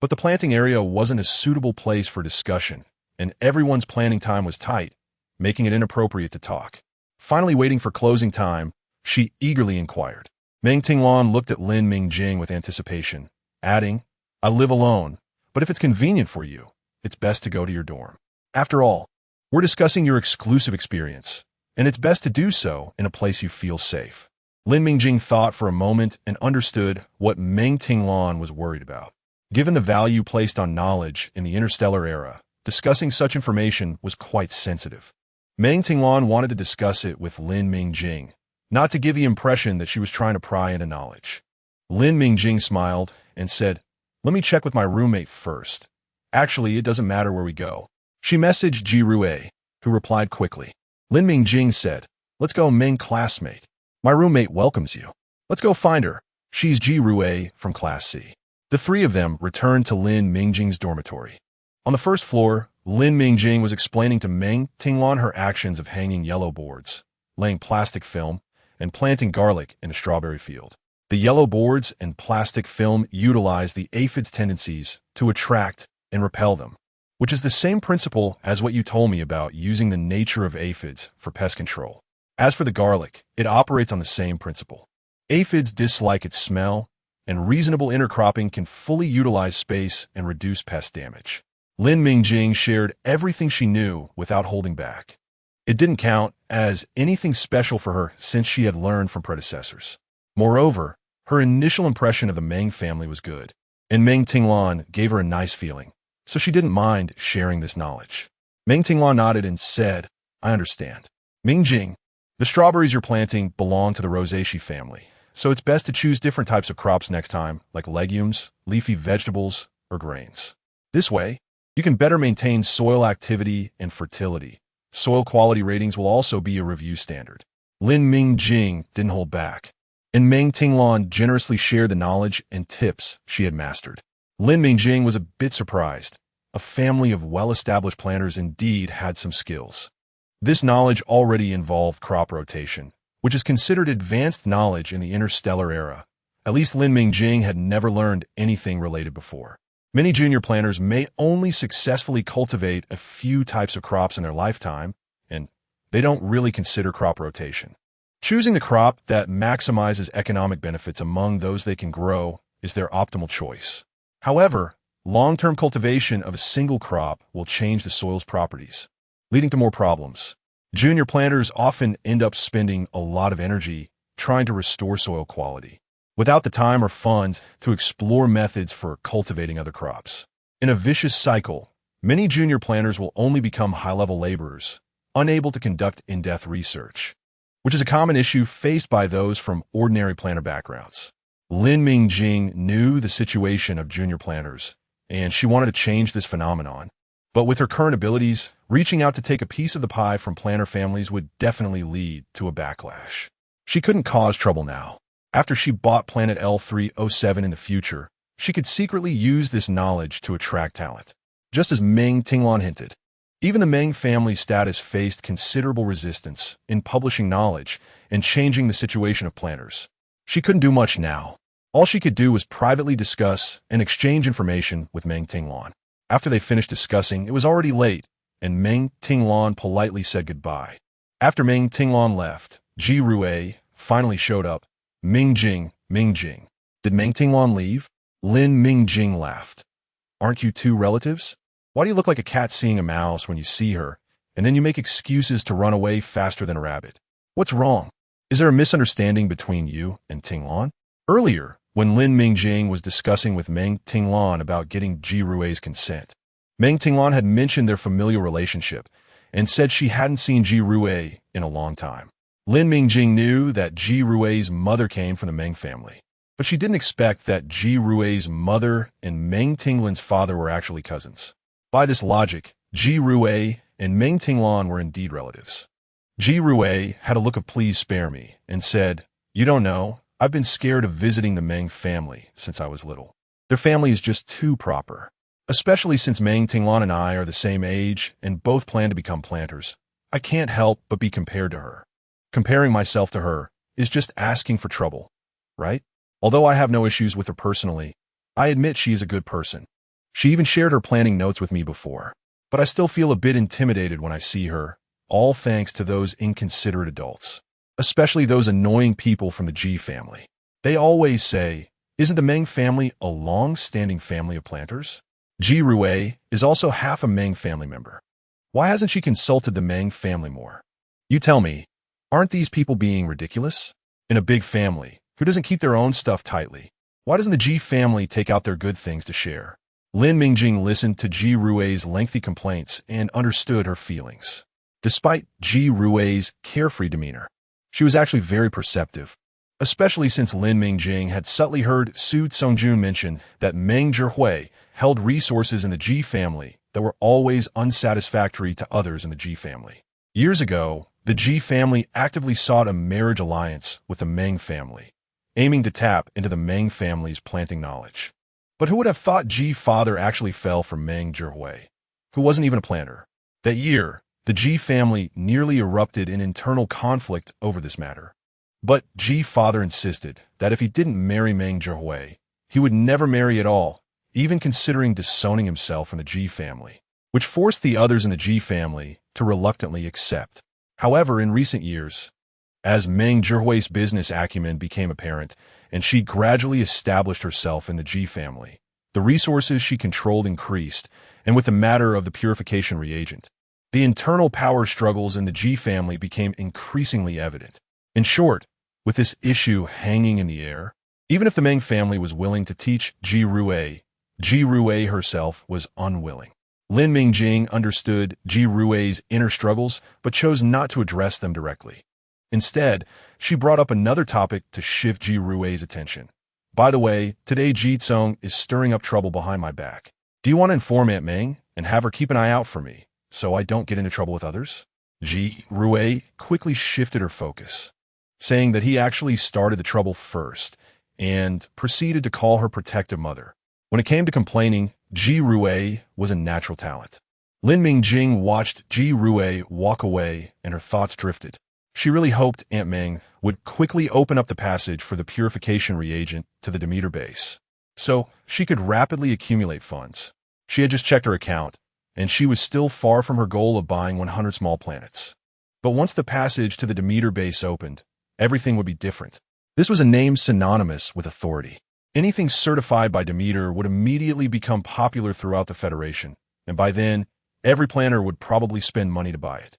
but the planting area wasn't a suitable place for discussion, and everyone's planning time was tight, making it inappropriate to talk. Finally waiting for closing time, she eagerly inquired. Meng Tinglan looked at Lin Mingjing with anticipation, adding, "I live alone, but if it's convenient for you, it's best to go to your dorm. After all, we're discussing your exclusive experience, and it's best to do so in a place you feel safe." Lin Mingjing thought for a moment and understood what Meng Tinglan was worried about. Given the value placed on knowledge in the interstellar era, discussing such information was quite sensitive. Meng Tinglan wanted to discuss it with Lin Mingjing, not to give the impression that she was trying to pry into knowledge. Lin Mingjing smiled and said, "Let me check with my roommate first. Actually, it doesn't matter where we go." She messaged Ji Rue, who replied quickly. Lin Mingjing said, "Let's go, Meng classmate. My roommate welcomes you. Let's go find her. She's Ji Rue from Class C." The 3 of them returned to Lin Mingjing's dormitory. On the first floor, Lin Mingjing was explaining to Meng Tinglan her actions of hanging yellow boards, laying plastic film, and planting garlic in a strawberry field. The yellow boards and plastic film utilize the aphid's tendencies to attract and repel them, which is the same principle as what you told me about using the nature of aphids for pest control. As for the garlic, it operates on the same principle. Aphids dislike its smell, and reasonable intercropping can fully utilize space and reduce pest damage. Lin Mingjing shared everything she knew without holding back. It didn't count as anything special for her since she had learned from predecessors. Moreover, her initial impression of the Meng family was good, and Meng Tinglan gave her a nice feeling, so she didn't mind sharing this knowledge. Meng Tinglan nodded and said, "I understand. Mingjing, the strawberries you're planting belong to the Rosaceae family, so it's best to choose different types of crops next time, like legumes, leafy vegetables, or grains. This way, you can better maintain soil activity and fertility. Soil quality ratings will also be a review standard." Lin Mingjing didn't hold back, and Meng Tinglan generously shared the knowledge and tips she had mastered. Lin Mingjing was a bit surprised. A family of well-established planters indeed had some skills. This knowledge already involved crop rotation, which is considered advanced knowledge in the interstellar era. At least Lin Mingjing had never learned anything related before. Many junior planters may only successfully cultivate a few types of crops in their lifetime, and they don't really consider crop rotation. Choosing the crop that maximizes economic benefits among those they can grow is their optimal choice. However, long-term cultivation of a single crop will change the soil's properties, leading to more problems. Junior planters often end up spending a lot of energy trying to restore soil quality, without the time or funds to explore methods for cultivating other crops. In a vicious cycle, Many junior planners will only become high-level laborers, unable to conduct in-depth research, which is a common issue faced by those from ordinary planner backgrounds. Lin Mingjing knew the situation of junior planners, and she wanted to change this phenomenon. But with her current abilities, reaching out to take a piece of the pie from planner families would definitely lead to a backlash. She couldn't cause trouble now. After she bought Planet L307 in the future, she could secretly use this knowledge to attract talent. Just as Meng Tinglan hinted, even the Meng family's status faced considerable resistance in publishing knowledge and changing the situation of planners. She couldn't do much now. All she could do was privately discuss and exchange information with Meng Tinglan. After they finished discussing, it was already late, and Meng Tinglan politely said goodbye. After Meng Tinglan left, Ji Rui finally showed up. Mingjing. Did Meng Tinglan leave? Lin Mingjing laughed. Aren't you two relatives? Why do you look like a cat seeing a mouse when you see her, and then you make excuses to run away faster than a rabbit? What's wrong? Is there a misunderstanding between you and Tinglan? Earlier, when Lin Mingjing was discussing with Meng Tinglan about getting Ji Rui's consent, Meng Tinglan had mentioned their familial relationship and said she hadn't seen Ji Rui in a long time. Lin Mingjing knew that Ji Rui's mother came from the Meng family, but she didn't expect that Ji Rui's mother and Meng Tinglan's father were actually cousins. By this logic, Ji Rui and Meng Tinglan were indeed relatives. Ji Rui had a look of "please spare me" and said, "You don't know, I've been scared of visiting the Meng family since I was little. Their family is just too proper. Especially since Meng Tinglan and I are the same age and both plan to become planters. I can't help but be compared to her. Comparing myself to her is just asking for trouble, right? Although I have no issues with her personally, I admit she is a good person. She even shared her planning notes with me before. But I still feel a bit intimidated when I see her, all thanks to those inconsiderate adults. Especially those annoying people from the Ji family. They always say, isn't the Meng family a long-standing family of planters? Ji Rui is also half a Meng family member. Why hasn't she consulted the Meng family more? You tell me, aren't these people being ridiculous? In a big family, who doesn't keep their own stuff tightly? Why doesn't the Ji family take out their good things to share? Lin Mingjing listened to Ji Rui's lengthy complaints and understood her feelings. Despite Ji Rui's carefree demeanor, she was actually very perceptive, especially since Lin Mingjing had subtly heard Su Songjun mention that Meng Zhihui held resources in the Ji family that were always unsatisfactory to others in the Ji family. Years ago, the Ji family actively sought a marriage alliance with the Meng family, aiming to tap into the Meng family's planting knowledge. But who would have thought Ji father actually fell for Meng Zhihui, who wasn't even a planter? That year, the Ji family nearly erupted in internal conflict over this matter. But Ji father insisted that if he didn't marry Meng Zhihui, he would never marry at all, even considering disowning himself from the Ji family, which forced the others in the Ji family to reluctantly accept. However, in recent years, as Meng Zhihui's business acumen became apparent and she gradually established herself in the Ji family, the resources she controlled increased, and with the matter of the purification reagent, the internal power struggles in the Ji family became increasingly evident. In short, with this issue hanging in the air, even if the Meng family was willing to teach Ji Rui herself was unwilling. Lin Mingjing understood Ji Rui's inner struggles but chose not to address them directly. Instead, she brought up another topic to shift Ji Rui's attention. By the way, today Ji Tsong is stirring up trouble behind my back. Do you want to inform Aunt Meng and have her keep an eye out for me, so I don't get into trouble with others? Ji Rui quickly shifted her focus, saying that he actually started the trouble first and proceeded to call her protective mother. When it came to complaining, Ji Rui was a natural talent. Lin Mingjing watched Ji Rui walk away and her thoughts drifted. She really hoped Aunt Meng would quickly open up the passage for the purification reagent to the Demeter base, so she could rapidly accumulate funds. She had just checked her account, and she was still far from her goal of buying 100 small planets. But once the passage to the Demeter base opened, everything would be different. This was a name synonymous with authority. Anything certified by Demeter would immediately become popular throughout the Federation, and by then, every planner would probably spend money to buy it.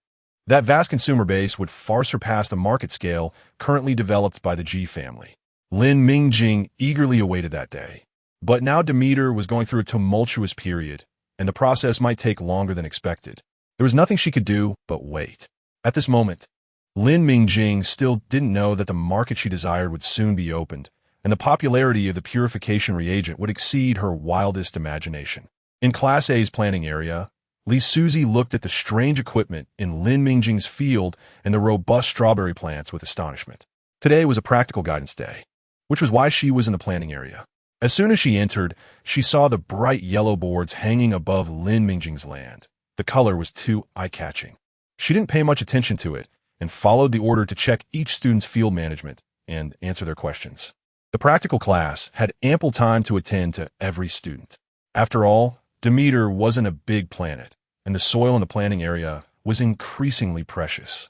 That vast consumer base would far surpass the market scale currently developed by the Ji family. Lin Mingjing eagerly awaited that day. But now Demeter was going through a tumultuous period, and the process might take longer than expected. There was nothing she could do but wait. At this moment, Lin Mingjing still didn't know that the market she desired would soon be opened, and the popularity of the purification reagent would exceed her wildest imagination. In Class A's planning area, Li Suzy looked at the strange equipment in Lin Mingjing's field and the robust strawberry plants with astonishment. Today was a practical guidance day, which was why she was in the planning area. As soon as she entered, she saw the bright yellow boards hanging above Lin Mingjing's land. The color was too eye-catching. She didn't pay much attention to it and followed the order to check each student's field management and answer their questions. The practical class had ample time to attend to every student. After all, Demeter wasn't a big planet, and the soil in the planning area was increasingly precious.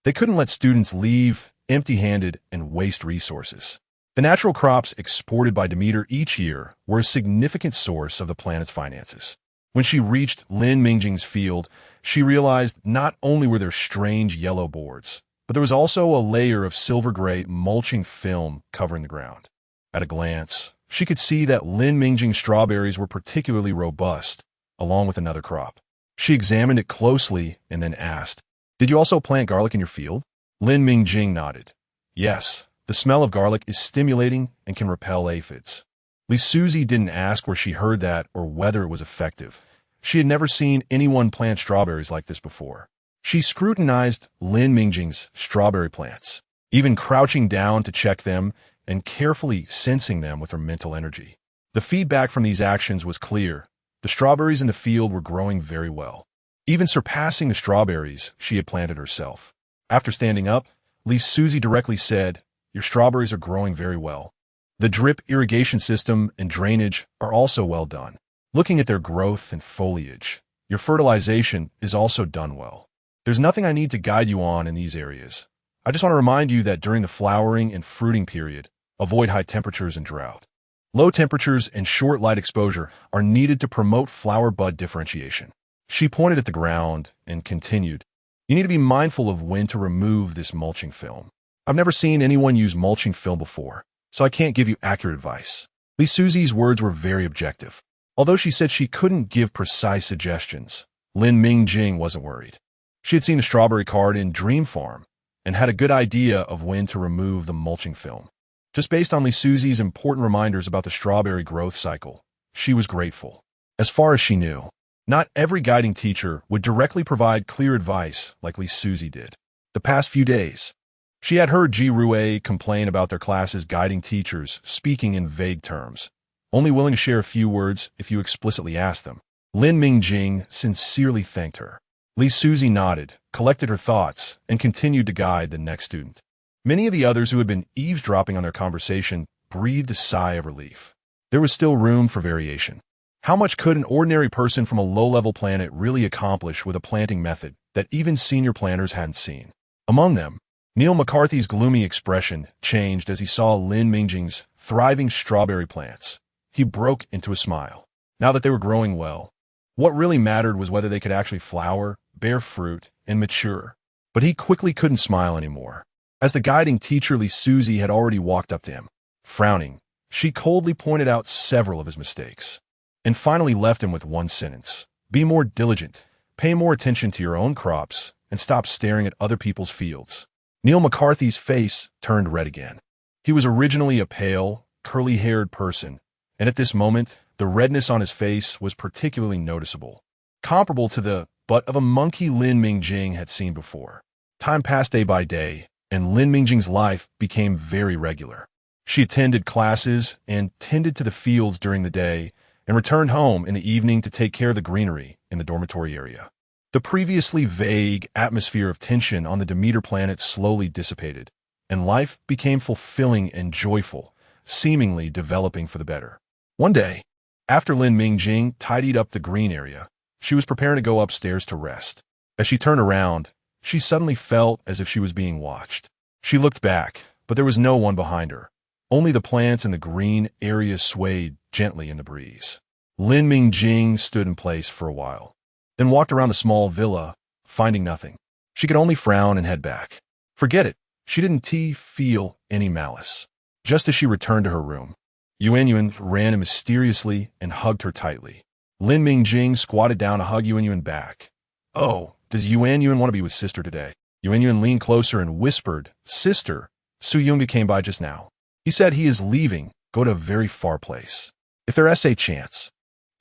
They couldn't let students leave empty-handed and waste resources. The natural crops exported by Demeter each year were a significant source of the planet's finances. When she reached Lin Mingjing's field, she realized not only were there strange yellow boards, but there was also a layer of silver-gray mulching film covering the ground. At a glance, she could see that Lin Mingjing's strawberries were particularly robust, along with another crop. She examined it closely and then asked, "Did you also plant garlic in your field?" Lin Mingjing nodded. "Yes, the smell of garlic is stimulating and can repel aphids." Li Suzy didn't ask where she heard that or whether it was effective. She had never seen anyone plant strawberries like this before. She scrutinized Lin Mingjing's strawberry plants, even crouching down to check them and carefully sensing them with her mental energy. The feedback from these actions was clear. The strawberries in the field were growing very well, even surpassing the strawberries she had planted herself. After standing up, Li Suzy directly said, "Your strawberries are growing very well. The drip irrigation system and drainage are also well done. Looking at their growth and foliage, your fertilization is also done well. There's nothing I need to guide you on in these areas. I just want to remind you that during the flowering and fruiting period, avoid high temperatures and drought. Low temperatures and short light exposure are needed to promote flower bud differentiation." She pointed at the ground and continued, "You need to be mindful of when to remove this mulching film. I've never seen anyone use mulching film before, so I can't give you accurate advice." Li Suzy's words were very objective. Although she said she couldn't give precise suggestions, Lin Mingjing wasn't worried. She had seen a strawberry card in Dream Farm and had a good idea of when to remove the mulching film. Just based on Li Suzy's important reminders about the strawberry growth cycle, she was grateful. As far as she knew, not every guiding teacher would directly provide clear advice like Li Suzy did. The past few days, she had heard Ji Rue complain about their class's guiding teachers speaking in vague terms, only willing to share a few words if you explicitly asked them. Lin Mingjing sincerely thanked her. Li Suzy nodded, collected her thoughts, and continued to guide the next student. Many of the others who had been eavesdropping on their conversation breathed a sigh of relief. There was still room for variation. How much could an ordinary person from a low-level planet really accomplish with a planting method that even senior planners hadn't seen? Among them, Neil McCarthy's gloomy expression changed as he saw Lin Mingjing's thriving strawberry plants. He broke into a smile. Now that they were growing well, what really mattered was whether they could actually flower, bear fruit, and mature. But he quickly couldn't smile anymore. As the guiding teacher, Li Suzy had already walked up to him. Frowning, she coldly pointed out several of his mistakes, and finally left him with one sentence: "Be more diligent, pay more attention to your own crops, and stop staring at other people's fields." Neil McCarthy's face turned red again. He was originally a pale, curly-haired person, and at this moment, the redness on his face was particularly noticeable, comparable to the butt of a monkey Lin Mingjing had seen before. Time passed day by day, and Lin Mingjing's life became very regular. She attended classes and tended to the fields during the day, and returned home in the evening to take care of the greenery in the dormitory area. The previously vague atmosphere of tension on the Demeter planet slowly dissipated, and life became fulfilling and joyful, seemingly developing for the better. One day, after Lin Mingjing tidied up the green area, she was preparing to go upstairs to rest. As she turned around, she suddenly felt as if she was being watched. She looked back, but there was no one behind her. Only the plants in the green area swayed gently in the breeze. Lin Mingjing stood in place for a while, then walked around the small villa, finding nothing. She could only frown and head back. Forget it. She didn't feel any malice. Just as she returned to her room, Yuan ran in mysteriously and hugged her tightly. Lin Mingjing squatted down to hug Yuan back. "Oh, does Yuan want to be with sister today?" Yuan leaned closer and whispered, "Sister, Su Yunga came by just now. He said he is leaving, go to a very far place. If there is a chance,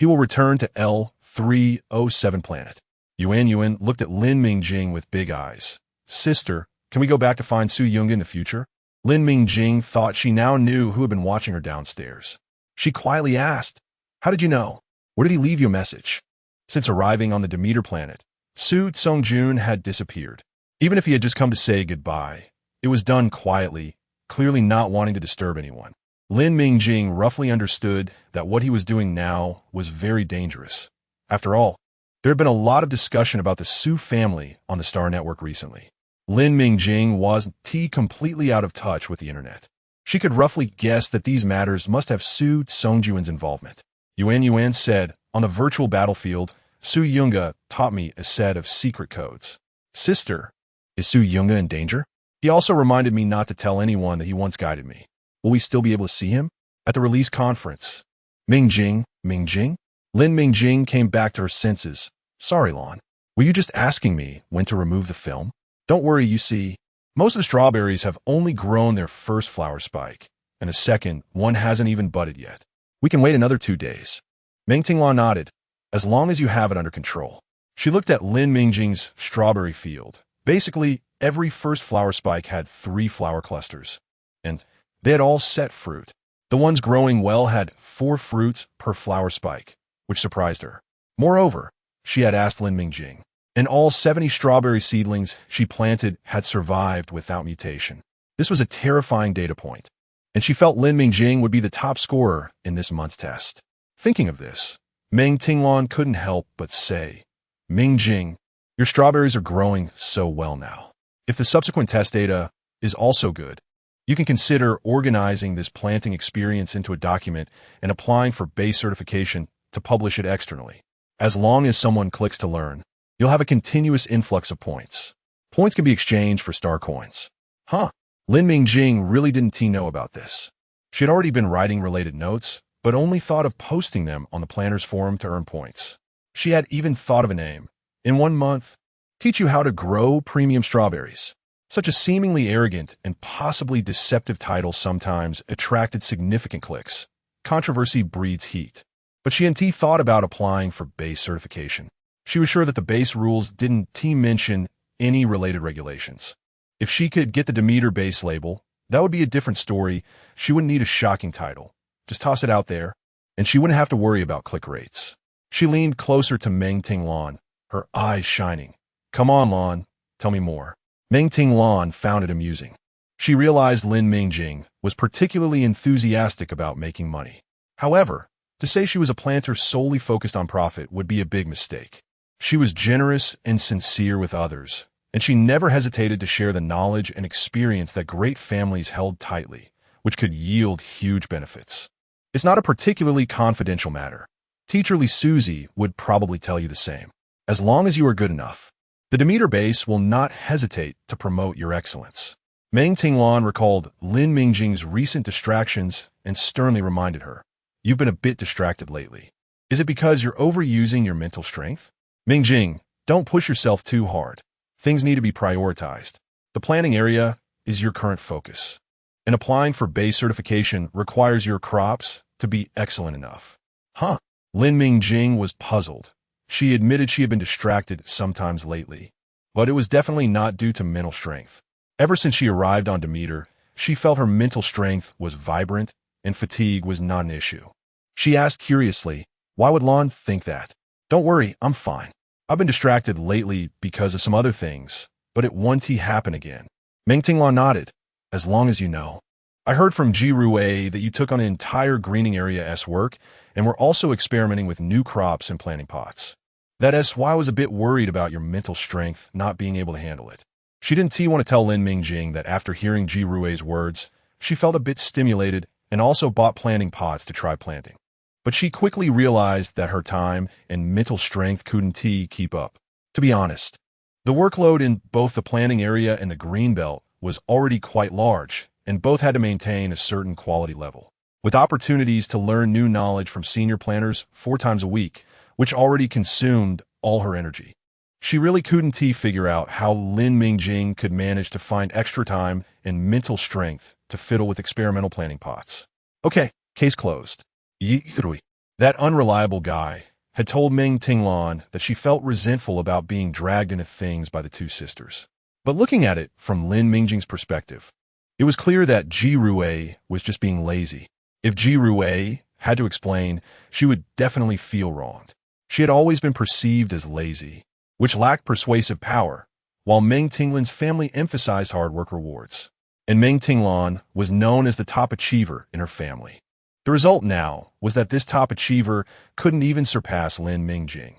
he will return to L307 planet." Yuan looked at Lin Mingjing with big eyes. "Sister, can we go back to find Su Yunga in the future?" Lin Mingjing thought she now knew who had been watching her downstairs. She quietly asked, "How did you know? Where did he leave you a message?" Since arriving on the Demeter planet, Su Tsongjun had disappeared. Even if he had just come to say goodbye, it was done quietly, clearly not wanting to disturb anyone. Lin Mingjing roughly understood that what he was doing now was very dangerous. After all, there had been a lot of discussion about the Su family on the Star Network recently. Lin Mingjing wasn't completely out of touch with the internet. She could roughly guess that these matters must have Su Tsongjun's involvement. Yuan said, "On the virtual battlefield, Su Yunga taught me a set of secret codes." "Sister, is Su Yunga in danger?" "He also reminded me not to tell anyone that he once guided me." "Will we still be able to see him?" "At the release conference." Mingjing? Lin Mingjing came back to her senses. "Sorry, Lon. Were you just asking me when to remove the film?" "Don't worry, you see, most of the strawberries have only grown their first flower spike, and the second one hasn't even budded yet. We can wait another 2 days." Meng Tinglon nodded. "As long as you have it under control." She looked at Lin Mingjing's strawberry field. Basically, every first flower spike had 3 flower clusters, and they had all set fruit. The ones growing well had 4 fruits per flower spike, which surprised her. Moreover, she had asked Lin Mingjing, and all 70 strawberry seedlings she planted had survived without mutation. This was a terrifying data point, and she felt Lin Mingjing would be the top scorer in this month's test. Thinking of this, Meng Tinglon couldn't help but say, "Mingjing, your strawberries are growing so well now. If the subsequent test data is also good, you can consider organizing this planting experience into a document and applying for base certification to publish it externally. As long as someone clicks to learn, you'll have a continuous influx of points. Points can be exchanged for star coins." Huh. Lin Mingjing really didn't know about this. She had already been writing related notes, but only thought of posting them on the planner's forum to earn points. She had even thought of a name. "In 1 month, teach you how to grow premium strawberries." Such a seemingly arrogant and possibly deceptive title sometimes attracted significant clicks. Controversy breeds heat. But she hadn't thought about applying for base certification. She was sure that the base rules didn't mention any related regulations. If she could get the Demeter base label, that would be a different story. She wouldn't need a shocking title. Just toss it out there, and she wouldn't have to worry about click rates. She leaned closer to Meng Tinglon, her eyes shining. "Come on, Lon, tell me more." Meng Tinglon found it amusing. She realized Lin Mingjing was particularly enthusiastic about making money. However, to say she was a planter solely focused on profit would be a big mistake. She was generous and sincere with others, and she never hesitated to share the knowledge and experience that great families held tightly, which could yield huge benefits. It's not a particularly confidential matter. Teacherly Susie would probably tell you the same. As long as you are good enough, the Demeter base will not hesitate to promote your excellence. Meng Tinglon recalled Lin Mingjing's recent distractions and sternly reminded her, "You've been a bit distracted lately. Is it because you're overusing your mental strength?" "Mingjing, don't push yourself too hard. Things need to be prioritized. The planning area is your current focus, and applying for base certification requires your crops to be excellent enough." Huh? Lin Mingjing was puzzled. She admitted she had been distracted sometimes lately, but it was definitely not due to mental strength. Ever since she arrived on Demeter, she felt her mental strength was vibrant and fatigue was not an issue. She asked curiously, "Why would Lon think that?" "Don't worry, I'm fine. I've been distracted lately because of some other things, but it won't happen again." Meng Tinglon nodded. "As long as you know. I heard from Ji Rue that you took on an entire greening area work and were also experimenting with new crops and planting pots. That is why I was a bit worried about your mental strength not being able to handle it." She didn't want to tell Lin Mingjing that after hearing Ji Rue's words, she felt a bit stimulated and also bought planting pots to try planting. But she quickly realized that her time and mental strength couldn't keep up. To be honest, the workload in both the planting area and the green belt was already quite large, and both had to maintain a certain quality level. With opportunities to learn new knowledge from senior planners 4 times a week, which already consumed all her energy. She really couldn't figure out how Lin Mingjing could manage to find extra time and mental strength to fiddle with experimental planning pots. Okay, case closed. That unreliable guy had told Meng Tinglan that she felt resentful about being dragged into things by the two sisters. But looking at it from Lin Mingjing's perspective, it was clear that Ji Rui was just being lazy. If Ji Rui had to explain, she would definitely feel wronged. She had always been perceived as lazy, which lacked persuasive power, while Meng Tinglan's family emphasized hard work rewards. And Meng Tinglan was known as the top achiever in her family. The result now was that this top achiever couldn't even surpass Lin Mingjing.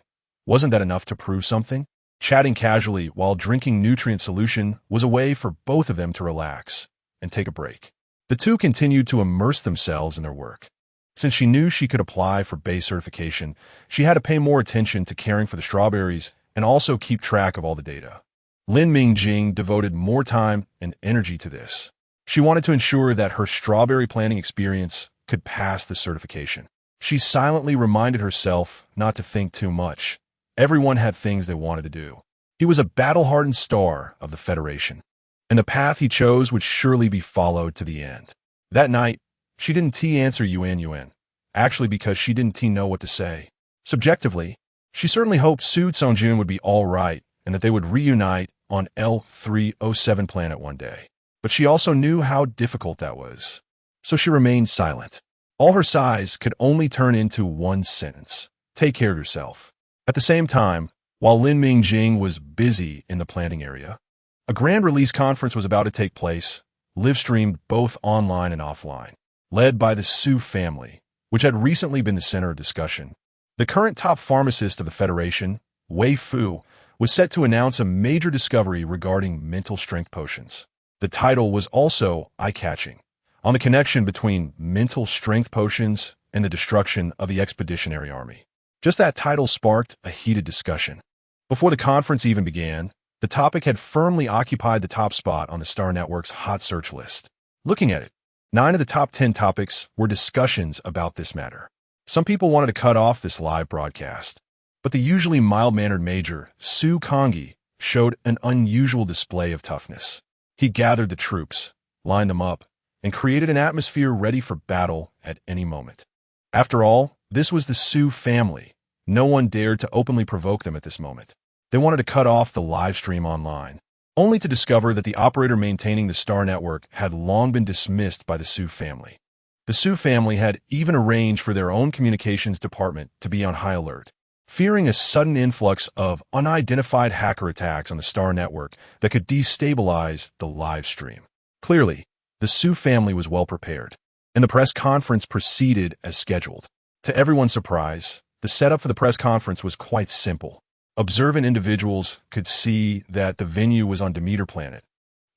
Wasn't that enough to prove something? Chatting casually while drinking nutrient solution was a way for both of them to relax and take a break. The two continued to immerse themselves in their work. Since she knew she could apply for base certification, she had to pay more attention to caring for the strawberries and also keep track of all the data. Lin Mingjing devoted more time and energy to this. She wanted to ensure that her strawberry planting experience could pass the certification. She silently reminded herself not to think too much. Everyone had things they wanted to do. He was a battle-hardened star of the Federation, and the path he chose would surely be followed to the end. That night, she didn't answer Yuan, actually because she didn't know what to say. Subjectively, she certainly hoped Su Songjun would be all right and that they would reunite on L307 planet one day. But she also knew how difficult that was. So she remained silent. All her sighs could only turn into one sentence: take care of yourself. At the same time, while Lin Mingjing was busy in the planting area, a grand release conference was about to take place, live-streamed both online and offline, led by the Su family, which had recently been the center of discussion. The current top pharmacist of the Federation, Wei Fu, was set to announce a major discovery regarding mental strength potions. The title was also eye-catching, on the connection between mental strength potions and the destruction of the Expeditionary Army. Just that title sparked a heated discussion. Before the conference even began, the topic had firmly occupied the top spot on the Star Network's hot search list. Looking at it, 9 of the top 10 topics were discussions about this matter. Some people wanted to cut off this live broadcast, but the usually mild-mannered Major, Su Kongyi, showed an unusual display of toughness. He gathered the troops, lined them up, and created an atmosphere ready for battle at any moment. After all, this was the Su family. No one dared to openly provoke them at this moment. They wanted to cut off the live stream online, only to discover that the operator maintaining the Star Network had long been dismissed by the Su family. The Su family had even arranged for their own communications department to be on high alert, fearing a sudden influx of unidentified hacker attacks on the Star Network that could destabilize the live stream. Clearly, the Su family was well prepared, and the press conference proceeded as scheduled. To everyone's surprise, the setup for the press conference was quite simple. Observant individuals could see that the venue was on Demeter Planet,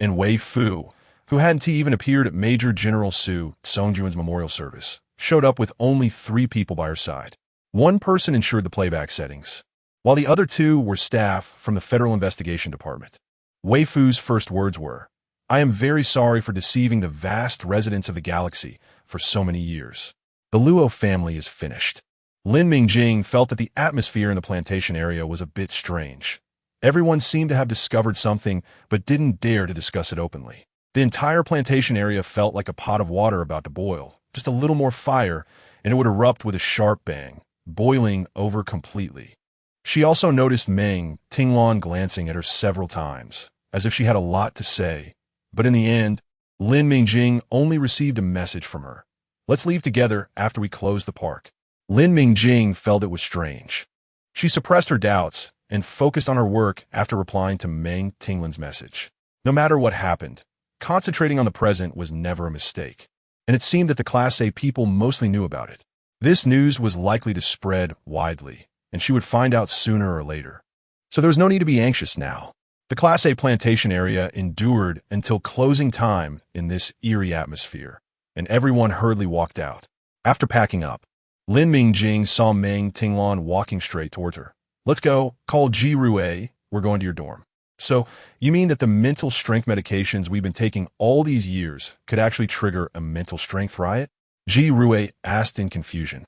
and Wei Fu, who hadn't even appeared at Major General Su Songjun's memorial service, showed up with only 3 people by her side. One person ensured the playback settings, while the other 2 were staff from the Federal Investigation Department. Wei Fu's first words were, "I am very sorry for deceiving the vast residents of the galaxy for so many years. The Luo family is finished." Lin Mingjing felt that the atmosphere in the plantation area was a bit strange. Everyone seemed to have discovered something, but didn't dare to discuss it openly. The entire plantation area felt like a pot of water about to boil. Just a little more fire, and it would erupt with a sharp bang, boiling over completely. She also noticed Meng Tinglan glancing at her several times, as if she had a lot to say. But in the end, Lin Mingjing only received a message from her. "Let's leave together after we close the park." Lin Mingjing felt it was strange. She suppressed her doubts and focused on her work after replying to Meng Tinglan's message. No matter what happened, concentrating on the present was never a mistake, and it seemed that the Class A people mostly knew about it. This news was likely to spread widely, and she would find out sooner or later. So there was no need to be anxious now. The Class A plantation area endured until closing time in this eerie atmosphere, and everyone hurriedly walked out. After packing up, Lin Mingjing saw Meng Tinglan walking straight towards her. "Let's go, call Ji Rui, we're going to your dorm." "So, you mean that the mental strength medications we've been taking all these years could actually trigger a mental strength riot?" Ji Rui asked in confusion.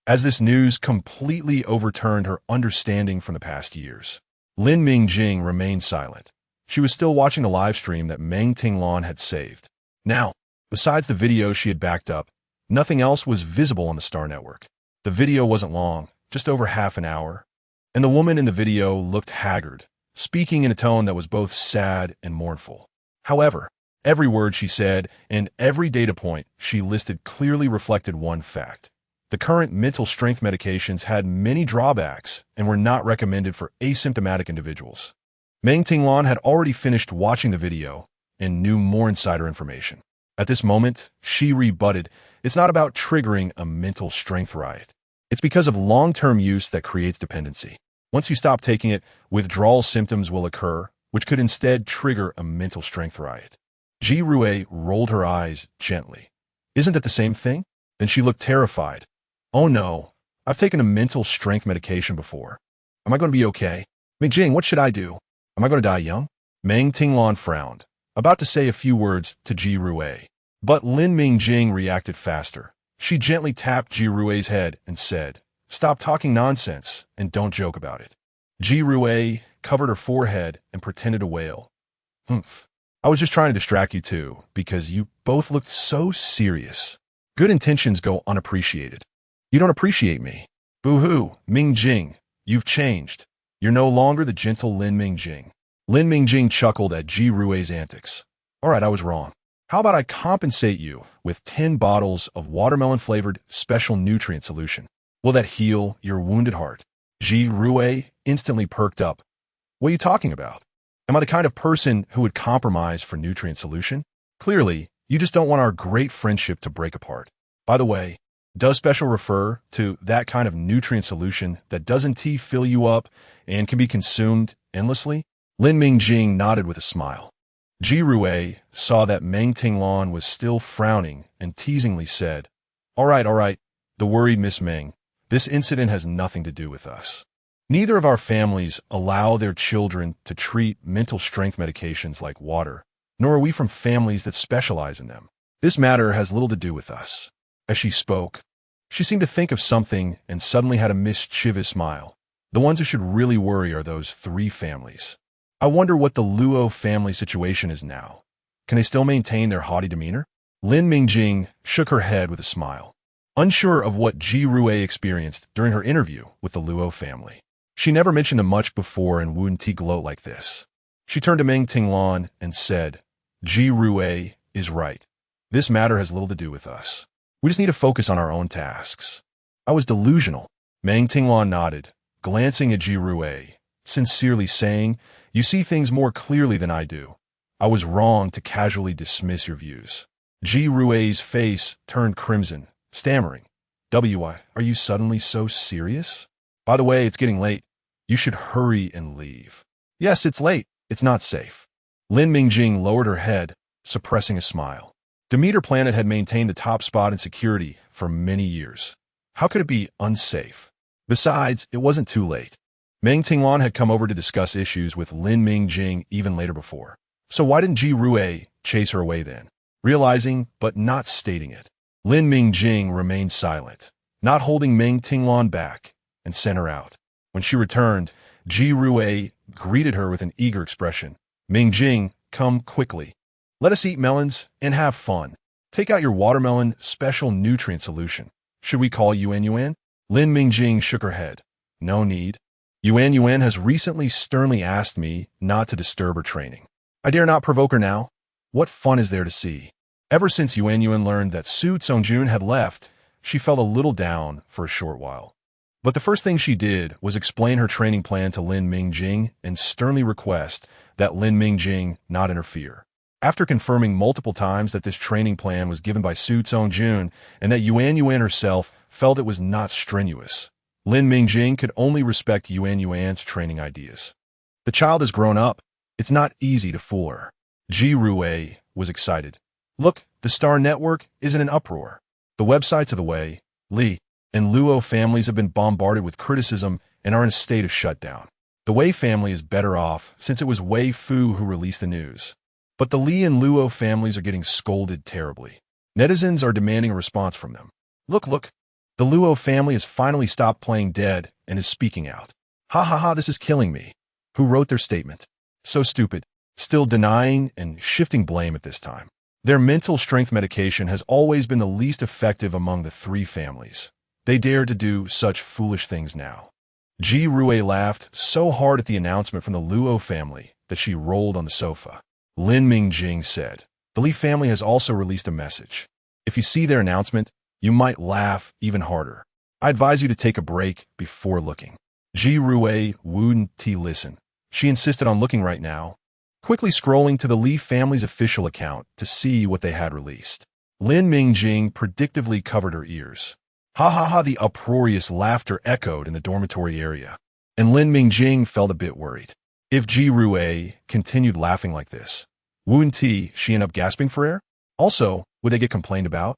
as this news completely overturned her understanding from the past years. Lin Mingjing remained silent. She was still watching the live stream that Meng Tinglan had saved. Now, besides the video she had backed up, nothing else was visible on the Star Network. The video wasn't long, just over half an hour, and the woman in the video looked haggard, speaking in a tone that was both sad and mournful. However, every word she said and every data point she listed clearly reflected one fact. The current mental strength medications had many drawbacks and were not recommended for asymptomatic individuals. Meng Tinglan had already finished watching the video and knew more insider information. At this moment, she rebutted, it's not about triggering a mental strength riot. It's because of long-term use that creates dependency. Once you stop taking it, withdrawal symptoms will occur, which could instead trigger a mental strength riot. Ji Rui rolled her eyes gently. Isn't that the same thing? Then she looked terrified. Oh no, I've taken a mental strength medication before. Am I going to be okay? Mingjing, what should I do? Am I going to die young? Meng Tinglan frowned, about to say a few words to Ji Rui. But Lin Mingjing reacted faster. She gently tapped Ji Rui's head and said, stop talking nonsense and don't joke about it. Ji Rui covered her forehead and pretended to wail. Humph. I was just trying to distract you too, because you both looked so serious. Good intentions go unappreciated. You don't appreciate me. Boo-hoo, Mingjing, you've changed. You're no longer the gentle Lin Mingjing. Lin Mingjing chuckled at Ji Rui's antics. All right, I was wrong. How about I compensate you with 10 bottles of watermelon-flavored special nutrient solution? Will that heal your wounded heart? Ji Rui instantly perked up. What are you talking about? Am I the kind of person who would compromise for nutrient solution? Clearly, you just don't want our great friendship to break apart. By the way, does special refer to that kind of nutrient solution that doesn't fill you up and can be consumed endlessly? Lin Mingjing nodded with a smile. Ji Rui saw that Meng Tinglan was still frowning and teasingly said, all right, the worried Miss Meng. This incident has nothing to do with us. Neither of our families allow their children to treat mental strength medications like water, nor are we from families that specialize in them. This matter has little to do with us. As she spoke, she seemed to think of something and suddenly had a mischievous smile. The ones who should really worry are those 3 families. I wonder what the Luo family situation is now. Can they still maintain their haughty demeanor? Lin Mingjing shook her head with a smile, unsure of what Ji Rui experienced during her interview with the Luo family. She never mentioned them much before and wouldn't gloat like this. She turned to Meng Tinglan and said, Ji Rui is right. This matter has little to do with us. We just need to focus on our own tasks. I was delusional. Meng Tinglan nodded, glancing at Ji Rui, sincerely saying, you see things more clearly than I do. I was wrong to casually dismiss your views. Ji Rui's face turned crimson, stammering. Why, are you suddenly so serious? By the way, it's getting late. You should hurry and leave. Yes, it's late. It's not safe. Lin Mingjing lowered her head, suppressing a smile. Demeter Planet had maintained the top spot in security for many years. How could it be unsafe? Besides, it wasn't too late. Meng Tinglan had come over to discuss issues with Lin Mingjing even later before. So why didn't Ji Rui chase her away then? Realizing, but not stating it, Lin Mingjing remained silent, not holding Meng Tinglan back, and sent her out. When she returned, Ji Rui greeted her with an eager expression. Mingjing, come quickly. Let us eat melons and have fun. Take out your watermelon special nutrient solution. Should we call Yuan? Lin Mingjing shook her head. No need. Yuan has recently sternly asked me not to disturb her training. I dare not provoke her now. What fun is there to see? Ever since Yuan learned that Su Tsongjun had left, she felt a little down for a short while. But the first thing she did was explain her training plan to Lin Mingjing and sternly request that Lin Mingjing not interfere. After confirming multiple times that this training plan was given by Su Tsongjun and that Yuan herself felt it was not strenuous, Lin Mingjing could only respect Yuan's training ideas. The child has grown up. It's not easy to fool her. Ji Rui was excited. Look, the Star Network is in an uproar. The websites of the Wei, Li, and Luo families have been bombarded with criticism and are in a state of shutdown. The Wei family is better off since it was Wei Fu who released the news. But the Li and Luo families are getting scolded terribly. Netizens are demanding a response from them. Look, The Luo family has finally stopped playing dead and is speaking out. Ha ha ha, this is killing me. Who wrote their statement? So stupid. Still denying and shifting blame at this time. Their mental strength medication has always been the least effective among the three families. They dare to do such foolish things now. Ji Rui laughed so hard at the announcement from the Luo family that she rolled on the sofa. Lin Mingjing said, "The Li family has also released a message. If you see their announcement, you might laugh even harder. I advise you to take a break before looking." Ji Rui wouldn't listen. She insisted on looking right now, quickly scrolling to the Li family's official account to see what they had released. Lin Mingjing predictably covered her ears. Ha ha ha, the uproarious laughter echoed in the dormitory area, and Lin Mingjing felt a bit worried. If Ji Rui continued laughing like this, wouldn't she end up gasping for air? Also, would they get complained about?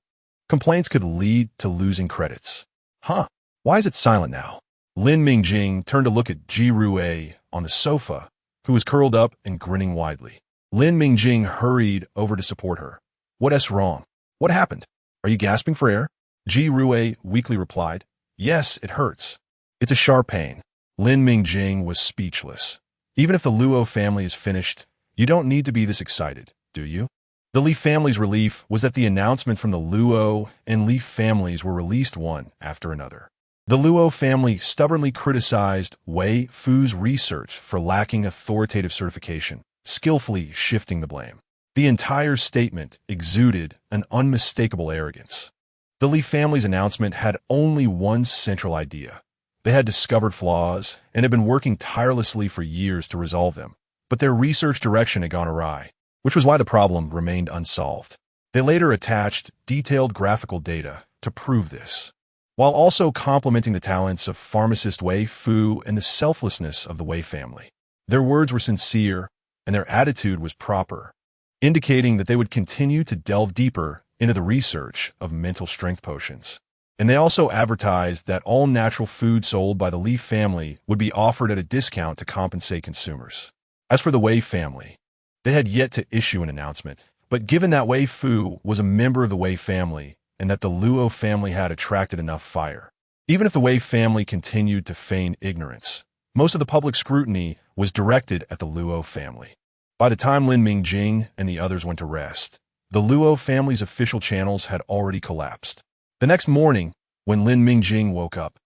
Complaints could lead to losing credits. Huh, why is it silent now? Lin Mingjing turned to look at Ji Rui on the sofa, who was curled up and grinning widely. Lin Mingjing hurried over to support her. What's wrong? What happened? Are you gasping for air? Ji Rui weakly replied, "Yes, it hurts. It's a sharp pain." Lin Mingjing was speechless. Even if the Luo family is finished, you don't need to be this excited, do you? The Li family's relief was that the announcement from the Luo and Li families were released one after another. The Luo family stubbornly criticized Wei Fu's research for lacking authoritative certification, skillfully shifting the blame. The entire statement exuded an unmistakable arrogance. The Li family's announcement had only one central idea. They had discovered flaws and had been working tirelessly for years to resolve them, but their research direction had gone awry, which was why the problem remained unsolved. They later attached detailed graphical data to prove this, while also complimenting the talents of pharmacist Wei Fu and the selflessness of the Wei family. Their words were sincere, and their attitude was proper, indicating that they would continue to delve deeper into the research of mental strength potions. And they also advertised that all natural food sold by the Li family would be offered at a discount to compensate consumers. As for the Wei family, they had yet to issue an announcement, but given that Wei Fu was a member of the Wei family and that the Luo family had attracted enough fire, even if the Wei family continued to feign ignorance, most of the public scrutiny was directed at the Luo family. By the time Lin Mingjing and the others went to rest, the Luo family's official channels had already collapsed. The next morning, when Lin Mingjing woke up,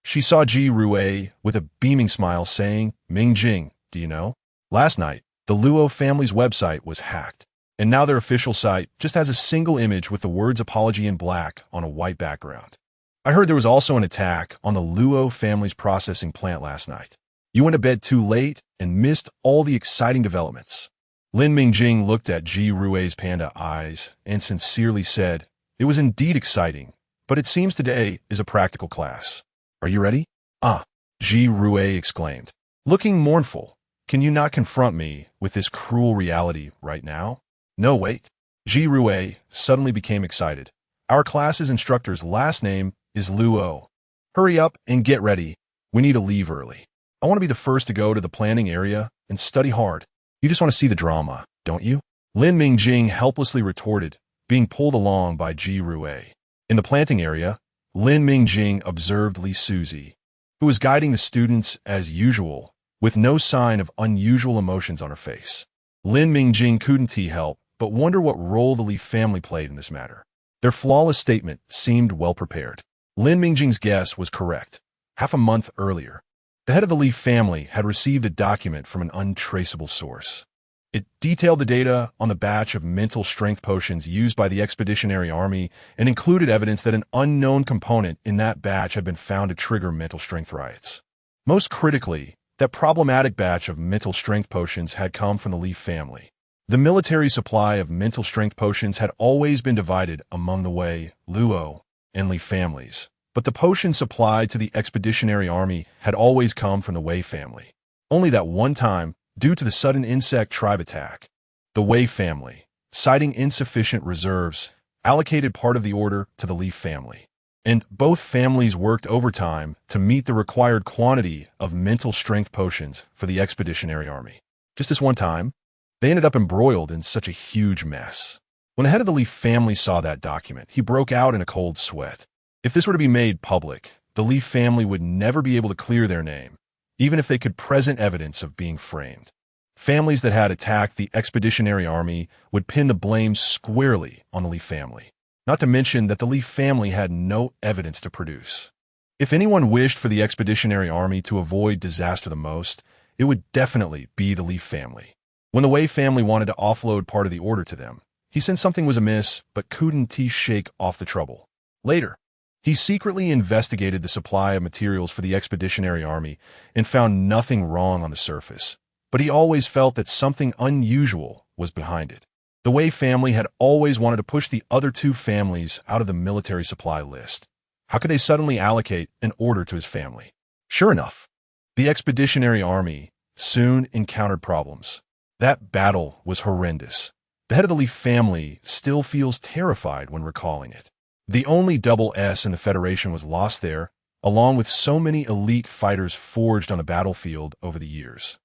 she saw Ji Rui with a beaming smile saying, "Mingjing, do you know? Last night, the Luo family's website was hacked, and now their official site just has a single image with the words apology in black on a white background. I heard there was also an attack on the Luo family's processing plant last night. You went to bed too late and missed all the exciting developments." Lin Mingjing looked at Ji Rui's panda eyes and sincerely said, "It was indeed exciting, but it seems today is a practical class. Are you ready?" "Ah," Ji Rui exclaimed, looking mournful. "Can you not confront me with this cruel reality right now?" "No, wait." Ji Rui suddenly became excited. "Our class's instructor's last name is Luo. Hurry up and get ready. We need to leave early. I want to be the first to go to the planning area and study hard. You just want to see the drama, don't you?" Lin Mingjing helplessly retorted, being pulled along by Ji Rui. In the planting area, Lin Mingjing observed Li Suzi, who was guiding the students as usual, with no sign of unusual emotions on her face. Lin Mingjing couldn't help but wonder what role the Li family played in this matter. Their flawless statement seemed well prepared. Lin Mingjing's guess was correct. Half a month earlier, the head of the Li family had received a document from an untraceable source. It detailed the data on the batch of mental strength potions used by the Expeditionary Army and included evidence that an unknown component in that batch had been found to trigger mental strength riots. Most critically, that problematic batch of mental strength potions had come from the Li family. The military supply of mental strength potions had always been divided among the Wei, Luo, and Li families, but the potions supplied to the Expeditionary Army had always come from the Wei family. Only that one time, due to the sudden insect tribe attack, the Wei family, citing insufficient reserves, allocated part of the order to the Li family. And both families worked overtime to meet the required quantity of mental strength potions for the Expeditionary Army. Just this one time, they ended up embroiled in such a huge mess. When the head of the Li family saw that document, he broke out in a cold sweat. If this were to be made public, the Li family would never be able to clear their name, even if they could present evidence of being framed. Families that had attacked the Expeditionary Army would pin the blame squarely on the Li family, not to mention that the Li family had no evidence to produce. If anyone wished for the Expeditionary Army to avoid disaster the most, it would definitely be the Li family. When the Wei family wanted to offload part of the order to them, he sensed something was amiss but couldn't shake off the trouble. Later, he secretly investigated the supply of materials for the Expeditionary Army and found nothing wrong on the surface, but he always felt that something unusual was behind it. The Wei family had always wanted to push the other two families out of the military supply list. How could they suddenly allocate an order to his family? Sure enough, the Expeditionary Army soon encountered problems. That battle was horrendous. The head of the Li family still feels terrified when recalling it. The only double S in the Federation was lost there, along with so many elite fighters forged on the battlefield over the years.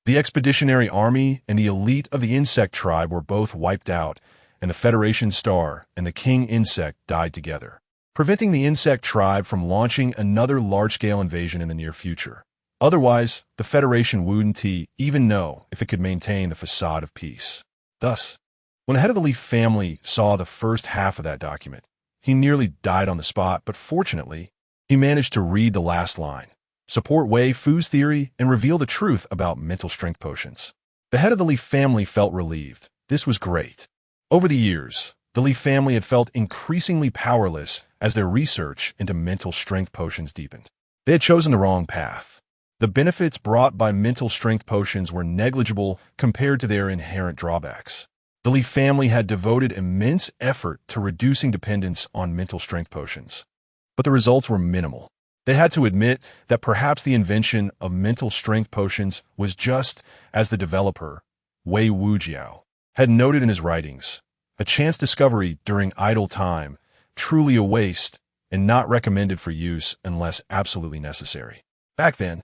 The Expeditionary Army and the elite of the insect tribe were both wiped out, and the Federation Star and the King Insect died together, preventing the insect tribe from launching another large-scale invasion in the near future. Otherwise, the Federation wouldn't even know if it could maintain the facade of peace. Thus, when the head of the Li family saw the first half of that document, he nearly died on the spot, but fortunately, he managed to read the last line, support Wei Fu's theory, and reveal the truth about mental strength potions. The head of the Li family felt relieved. This was great. Over the years, the Li family had felt increasingly powerless as their research into mental strength potions deepened. They had chosen the wrong path. The benefits brought by mental strength potions were negligible compared to their inherent drawbacks. The Li family had devoted immense effort to reducing dependence on mental strength potions, but the results were minimal. They had to admit that perhaps the invention of mental strength potions was just as the developer, Wei Wujiao, had noted in his writings, a chance discovery during idle time, truly a waste and not recommended for use unless absolutely necessary. Back then,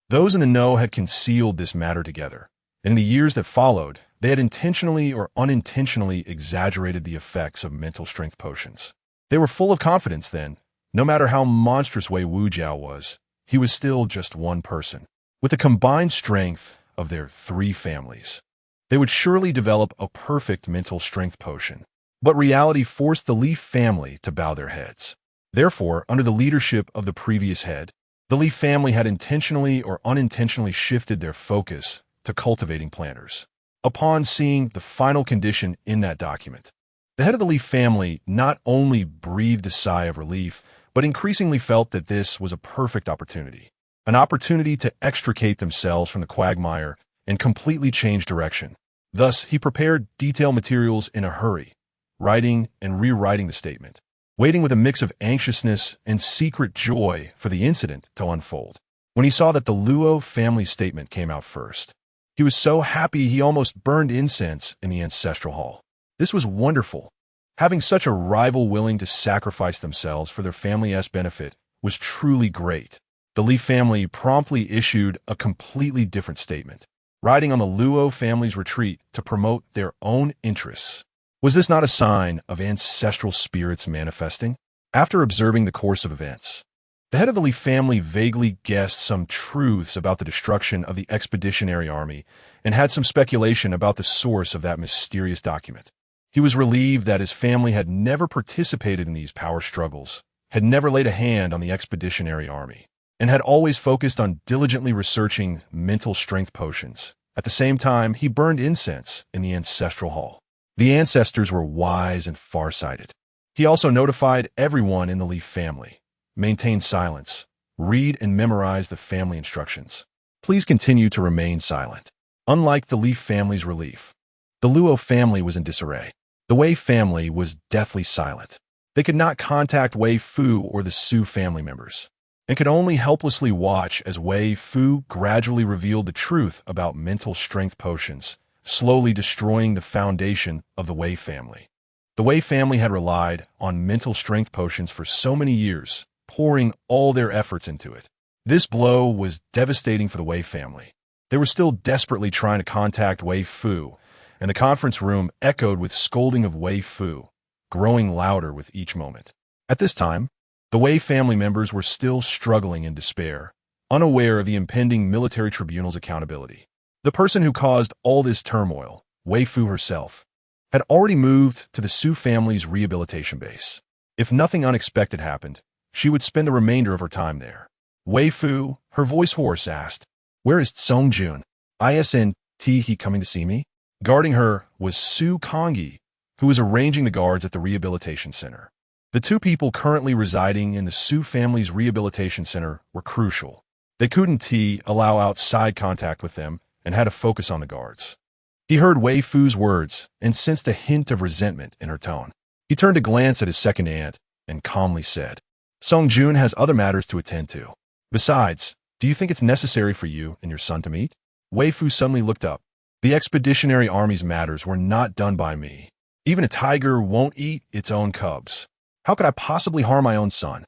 those in the know had concealed this matter together. In the years that followed, they had intentionally or unintentionally exaggerated the effects of mental strength potions. They were full of confidence then. No matter how monstrous Wei Wujiao was, he was still just one person. With the combined strength of their three families, they would surely develop a perfect mental strength potion. But reality forced the Li family to bow their heads. Therefore, under the leadership of the previous head, the Li family had intentionally or unintentionally shifted their focus to cultivating planters. Upon seeing the final condition in that document, the head of the Li family not only breathed a sigh of relief, but increasingly felt that this was a perfect opportunity. An opportunity to extricate themselves from the quagmire and completely change direction. Thus, he prepared detailed materials in a hurry, writing and rewriting the statement, waiting with a mix of anxiousness and secret joy for the incident to unfold. When he saw that the Luo family statement came out first, he was so happy he almost burned incense in the ancestral hall. This was wonderful. Having such a rival willing to sacrifice themselves for their family's benefit was truly great. The Li family promptly issued a completely different statement, riding on the Luo family's retreat to promote their own interests. Was this not a sign of ancestral spirits manifesting? After observing the course of events, the head of the Li family vaguely guessed some truths about the destruction of the Expeditionary Army and had some speculation about the source of that mysterious document. He was relieved that his family had never participated in these power struggles, had never laid a hand on the Expeditionary Army, and had always focused on diligently researching mental strength potions. At the same time, he burned incense in the ancestral hall. The ancestors were wise and far-sighted. He also notified everyone in the Li family. Maintain silence. Read and memorize the family instructions. Please continue to remain silent. Unlike the Li family's relief, the Luo family was in disarray. The Wei family was deathly silent. They could not contact Wei Fu or the Su family members, and could only helplessly watch as Wei Fu gradually revealed the truth about mental strength potions, slowly destroying the foundation of the Wei family. The Wei family had relied on mental strength potions for so many years, pouring all their efforts into it. This blow was devastating for the Wei family. They were still desperately trying to contact Wei Fu, and the conference room echoed with scolding of Wei Fu, growing louder with each moment. At this time, The Wei family members were still struggling in despair, unaware of the impending military tribunal's accountability. The person who caused all this turmoil, Wei Fu herself, had already moved to the Su family's rehabilitation base. If nothing unexpected happened, she would spend the remainder of her time there. Wei Fu, her voice hoarse, asked, "Where is Song Jun? Isn't he coming to see me?" Guarding her was Su Kongyi, who was arranging the guards at the rehabilitation center. The two people currently residing in the Su family's rehabilitation center were crucial. They couldn't allow outside contact with them and had to focus on the guards. He heard Wei Fu's words and sensed a hint of resentment in her tone. He turned to glance at his second aunt and calmly said, "Song Jun has other matters to attend to. Besides, do you think it's necessary for you and your son to meet?" Wei Fu suddenly looked up. "The Expeditionary Army's matters were not done by me. Even a tiger won't eat its own cubs. How could I possibly harm my own son?"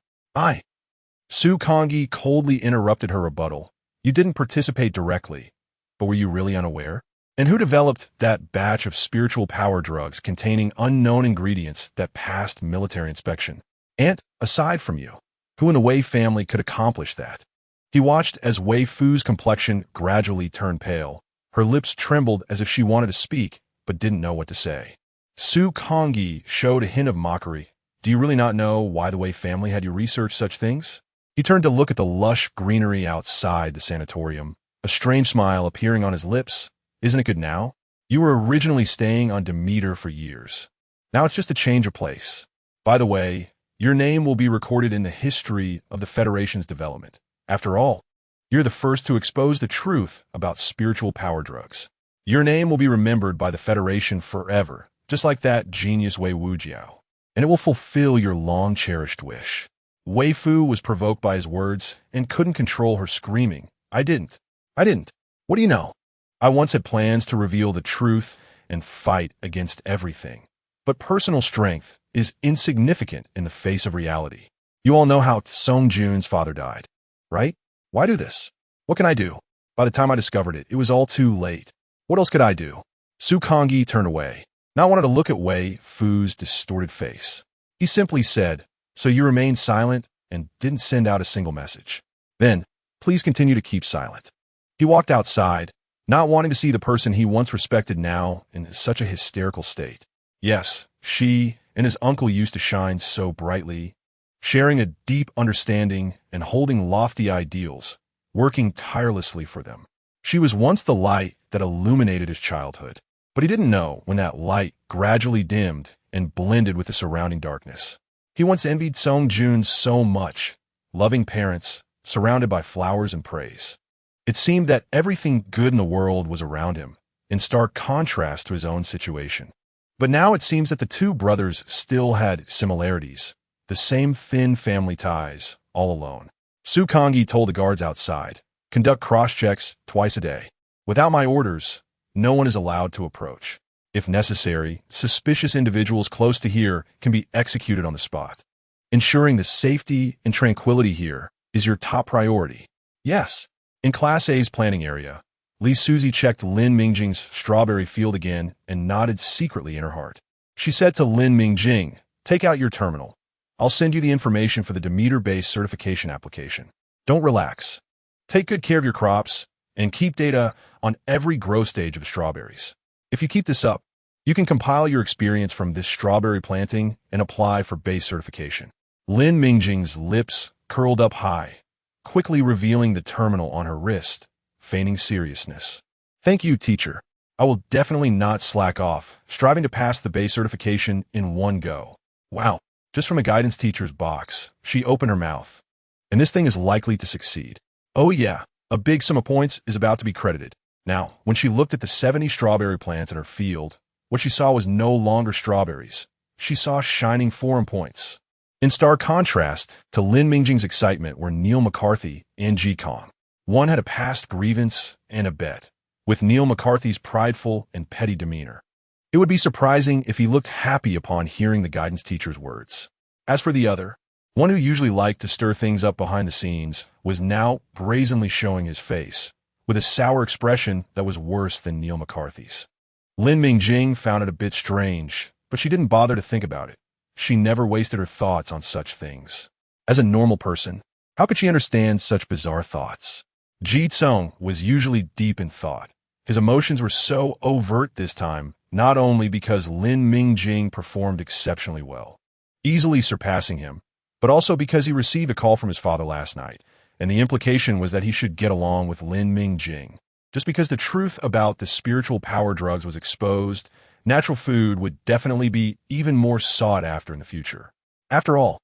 Su Kongyi coldly interrupted her rebuttal. "You didn't participate directly, but were you really unaware? And who developed that batch of spiritual power drugs containing unknown ingredients that passed military inspection? And, aside from you, who in the Wei family could accomplish that?" He watched as Wei Fu's complexion gradually turned pale. Her lips trembled as if she wanted to speak, but didn't know what to say. Su Kongyi showed a hint of mockery. "Do you really not know why the Wei family had you research such things?" He turned to look at the lush greenery outside the sanatorium, a strange smile appearing on his lips. "Isn't it good now? You were originally staying on Demeter for years. Now it's just a change of place. By the way, your name will be recorded in the history of the Federation's development. After all, you're the first to expose the truth about spiritual power drugs. Your name will be remembered by the Federation forever, just like that genius Wei Wujiao. And it will fulfill your long-cherished wish." Wei Fu was provoked by his words and couldn't control her screaming. I didn't. What do you know? I once had plans to reveal the truth and fight against everything. But personal strength is insignificant in the face of reality. You all know how Song Jun's father died, right? Why do this? What can I do? By the time I discovered it, it was all too late. What else could I do?" Su Kongyi turned away, not wanting to look at Wei Fu's distorted face. He simply said, "So you remained silent and didn't send out a single message? Then, please continue to keep silent." He walked outside, not wanting to see the person he once respected now in such a hysterical state. Yes, she and his uncle used to shine so brightly, sharing a deep understanding and holding lofty ideals, working tirelessly for them. She was once the light that illuminated his childhood, but he didn't know when that light gradually dimmed and blended with the surrounding darkness. He once envied Song Jun so much, loving parents, surrounded by flowers and praise. It seemed that everything good in the world was around him, in stark contrast to his own situation. But now it seems that the two brothers still had similarities, the same thin family ties, all alone. Su Kongyi told the guards outside, "Conduct cross-checks twice a day. Without my orders, no one is allowed to approach. If necessary, suspicious individuals close to here can be executed on the spot. Ensuring the safety and tranquility here is your top priority." Yes. In Class A's planning area, Li Suzy checked Lin Mingjing's strawberry field again and nodded secretly in her heart. She said to Lin Mingjing, "Take out your terminal. I'll send you the information for the Demeter-based certification application. Don't relax. Take good care of your crops and keep data on every growth stage of the strawberries. If you keep this up, you can compile your experience from this strawberry planting and apply for base certification." Lin Mingjing's lips curled up high, quickly revealing the terminal on her wrist, feigning seriousness. "Thank you, teacher. I will definitely not slack off, striving to pass the base certification in one go." Wow, just from a guidance teacher's box, she opened her mouth. And this thing is likely to succeed. Oh yeah, a big sum of points is about to be credited. Now, when she looked at the 70 strawberry plants in her field, what she saw was no longer strawberries. She saw shining foreign points. In stark contrast to Lin Mingjing's excitement were Neil McCarthy and Ji Kong. One had a past grievance and a bet, with Neil McCarthy's prideful and petty demeanor. It would be surprising if he looked happy upon hearing the guidance teacher's words. As for the other, one who usually liked to stir things up behind the scenes, was now brazenly showing his face, with a sour expression that was worse than Neil McCarthy's. Lin Mingjing found it a bit strange, but she didn't bother to think about it. She never wasted her thoughts on such things. As a normal person, how could she understand such bizarre thoughts? Ji Tsung was usually deep in thought. His emotions were so overt this time, not only because Lin Mingjing performed exceptionally well, easily surpassing him, but also because he received a call from his father last night, and the implication was that he should get along with Lin Mingjing. Just because the truth about the spiritual power drugs was exposed, natural food would definitely be even more sought after in the future. After all,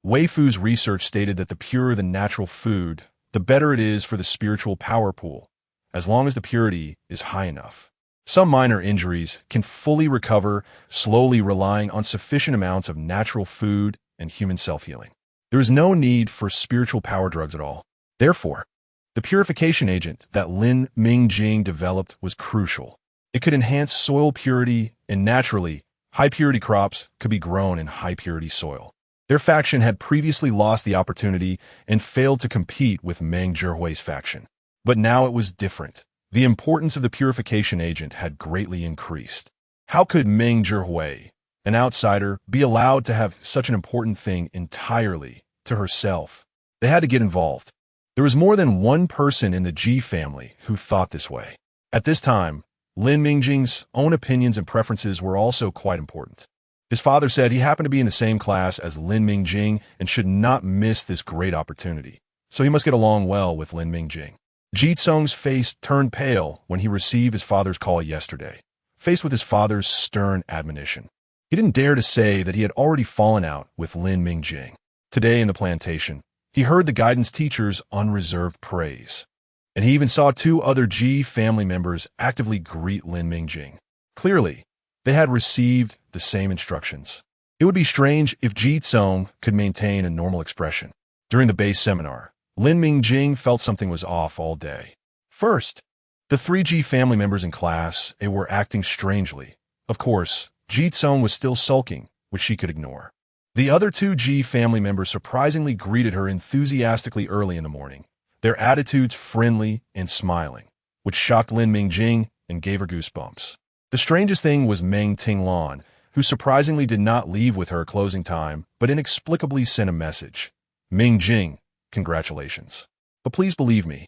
Wei Fu's research stated that the purer the natural food, the better it is for the spiritual power pool, as long as the purity is high enough. Some minor injuries can fully recover, slowly relying on sufficient amounts of natural food and human self-healing. There is no need for spiritual power drugs at all. Therefore, the purification agent that Lin Mingjing developed was crucial. It could enhance soil purity, and naturally, high-purity crops could be grown in high-purity soil. Their faction had previously lost the opportunity and failed to compete with Meng Zhihui's faction. But now it was different. The importance of the purification agent had greatly increased. How could Meng Zhihui, an outsider, be allowed to have such an important thing entirely to herself? They had to get involved. There was more than one person in the Ji family who thought this way. At this time, Lin Mingjing's own opinions and preferences were also quite important. His father said he happened to be in the same class as Lin Mingjing and should not miss this great opportunity, so he must get along well with Lin Mingjing. Ji Tsung's face turned pale when he received his father's call yesterday, faced with his father's stern admonition. He didn't dare to say that he had already fallen out with Lin Mingjing. Today in the plantation, he heard the guidance teacher's unreserved praise, and he even saw two other Ji family members actively greet Lin Mingjing. Clearly, they had received the same instructions. It would be strange if Ji Tsung could maintain a normal expression. During the base seminar, Lin Mingjing felt something was off all day. First, the three Ji family members in class were acting strangely. Of course, Ji Tsung was still sulking, which she could ignore. The other two Ji family members surprisingly greeted her enthusiastically early in the morning, their attitudes friendly and smiling, which shocked Lin Mingjing and gave her goosebumps. The strangest thing was Meng Tinglan, who surprisingly did not leave with her at closing time, but inexplicably sent a message. Mingjing, congratulations. But please believe me,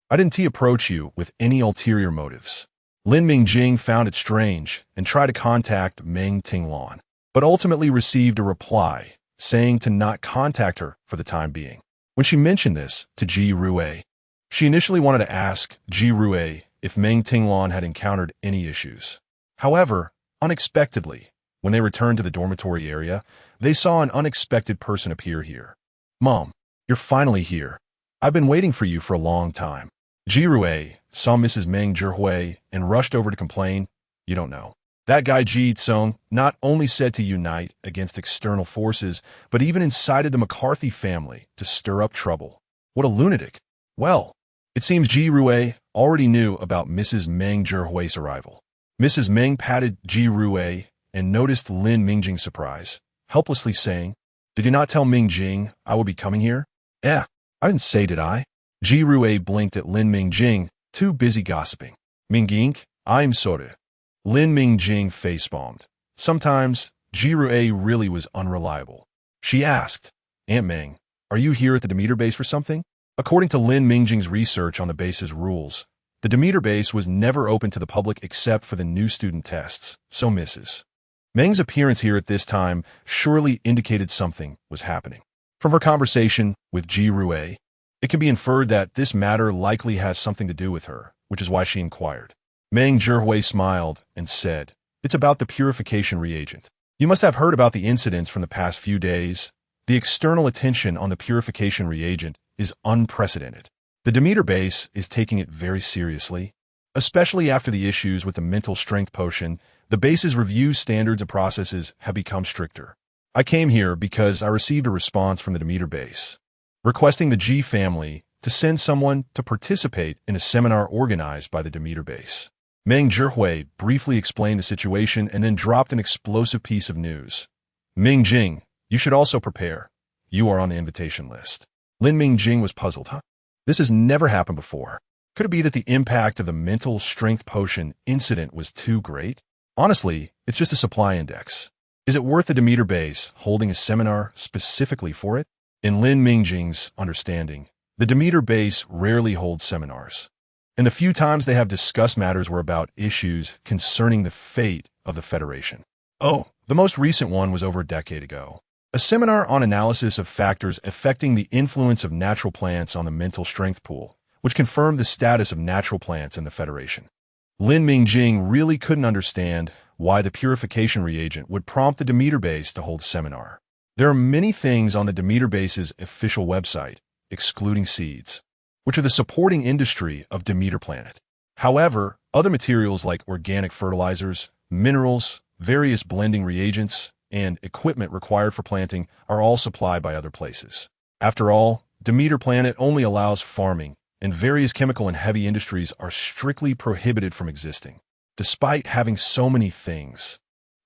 I didn't approach you with any ulterior motives. Lin Mingjing found it strange and tried to contact Meng Tinglan, but ultimately received a reply saying to not contact her for the time being. When she mentioned this to Ji Rui, she initially wanted to ask Ji Rui if Meng Tinglan had encountered any issues. However, unexpectedly, when they returned to the dormitory area, they saw an unexpected person appear here. Mom, you're finally here. I've been waiting for you for a long time. Ji Rui saw Mrs. Meng Zhihui and rushed over to complain, you don't know. That guy Ji Tsung not only said to unite against external forces, but even incited the McCarthy family to stir up trouble. What a lunatic. Well, it seems Ji Rui already knew about Mrs. Meng Zhihui's arrival. Mrs. Meng patted Ji Rui and noticed Lin Mingjing's surprise, helplessly saying, did you not tell Mingjing I will be coming here? I didn't say, did I? Ji Rui blinked at Lin Mingjing, too busy gossiping. Mingjing, I'm sorry. Lin Mingjing facepalmed. Sometimes, Ji Rui really was unreliable. She asked, Aunt Meng, are you here at the Demeter base for something? According to Lin Mingjing's research on the base's rules, the Demeter base was never open to the public except for the new student tests, so Mrs. Meng's appearance here at this time surely indicated something was happening. From her conversation with Ji Rui, it can be inferred that this matter likely has something to do with her, which is why she inquired. Meng Zhihui smiled and said, it's about the purification reagent. You must have heard about the incidents from the past few days. The external attention on the purification reagent is unprecedented. The Demeter base is taking it very seriously, especially after the issues with the mental strength potion. The base's review standards and processes have become stricter. I came here because I received a response from the Demeter base, requesting the Ji family to send someone to participate in a seminar organized by the Demeter base. Meng Zhihui briefly explained the situation and then dropped an explosive piece of news. Mingjing, you should also prepare. You are on the invitation list. Lin Mingjing was puzzled. This has never happened before. Could it be that the impact of the mental strength potion incident was too great? Honestly, it's just a supply index. Is it worth the Demeter base holding a seminar specifically for it? In Lin Mingjing's understanding, the Demeter base rarely holds seminars, and the few times they have discussed matters were about issues concerning the fate of the Federation. Oh, the most recent one was over a decade ago. A seminar on analysis of factors affecting the influence of natural plants on the mental strength pool, which confirmed the status of natural plants in the Federation. Lin Mingjing really couldn't understand why the purification reagent would prompt the Demeter base to hold a seminar. There are many things on the Demeter base's official website, excluding seeds, which are the supporting industry of Demeter Planet. However, other materials like organic fertilizers, minerals, various blending reagents, and equipment required for planting are all supplied by other places. After all, Demeter Planet only allows farming, and various chemical and heavy industries are strictly prohibited from existing. Despite having so many things,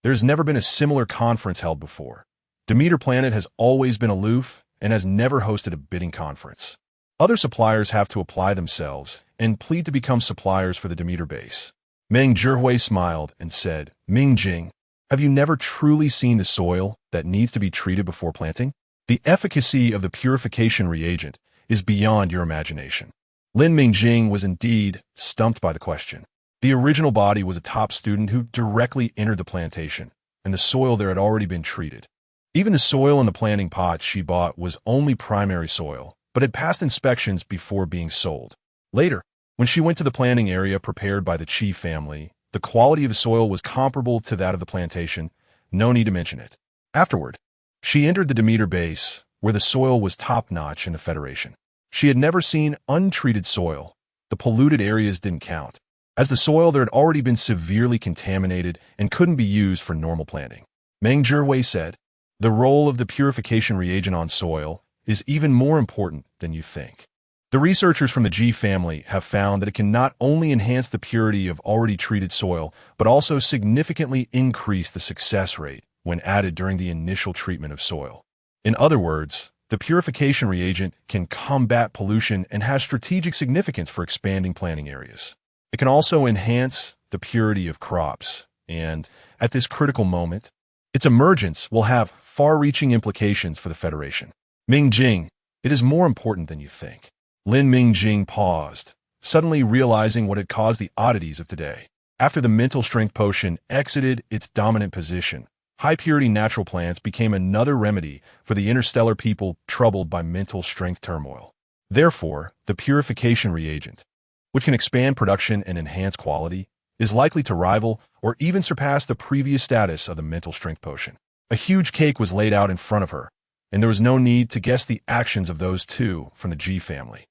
there's never been a similar conference held before. Demeter Planet has always been aloof and has never hosted a bidding conference. Other suppliers have to apply themselves and plead to become suppliers for the Demeter base. Meng Zhihui smiled and said, "Mingjing, have you never truly seen the soil that needs to be treated before planting? The efficacy of the purification reagent is beyond your imagination." Lin Mingjing was indeed stumped by the question. The original body was a top student who directly entered the plantation, and the soil there had already been treated. Even the soil in the planting pots she bought was only primary soil, but had passed inspections before being sold. Later, when she went to the planting area prepared by the Chi family, the quality of the soil was comparable to that of the plantation, no need to mention it. Afterward, she entered the Demeter base, where the soil was top-notch in the Federation. She had never seen untreated soil. The polluted areas didn't count, as the soil there had already been severely contaminated and couldn't be used for normal planting. Meng Zhihui said, "The role of the purification reagent on soil is even more important than you think. The researchers from the G family have found that it can not only enhance the purity of already treated soil, but also significantly increase the success rate when added during the initial treatment of soil. In other words, the purification reagent can combat pollution and has strategic significance for expanding planting areas. It can also enhance the purity of crops, and, at this critical moment, its emergence will have far-reaching implications for the Federation. Mingjing, it is more important than you think." Lin Mingjing paused, suddenly realizing what had caused the oddities of today. After the mental strength potion exited its dominant position, high-purity natural plants became another remedy for the interstellar people troubled by mental strength turmoil. Therefore, the purification reagent, which can expand production and enhance quality, is likely to rival or even surpass the previous status of the mental strength potion. A huge cake was laid out in front of her, and there was no need to guess the actions of those two from the G family.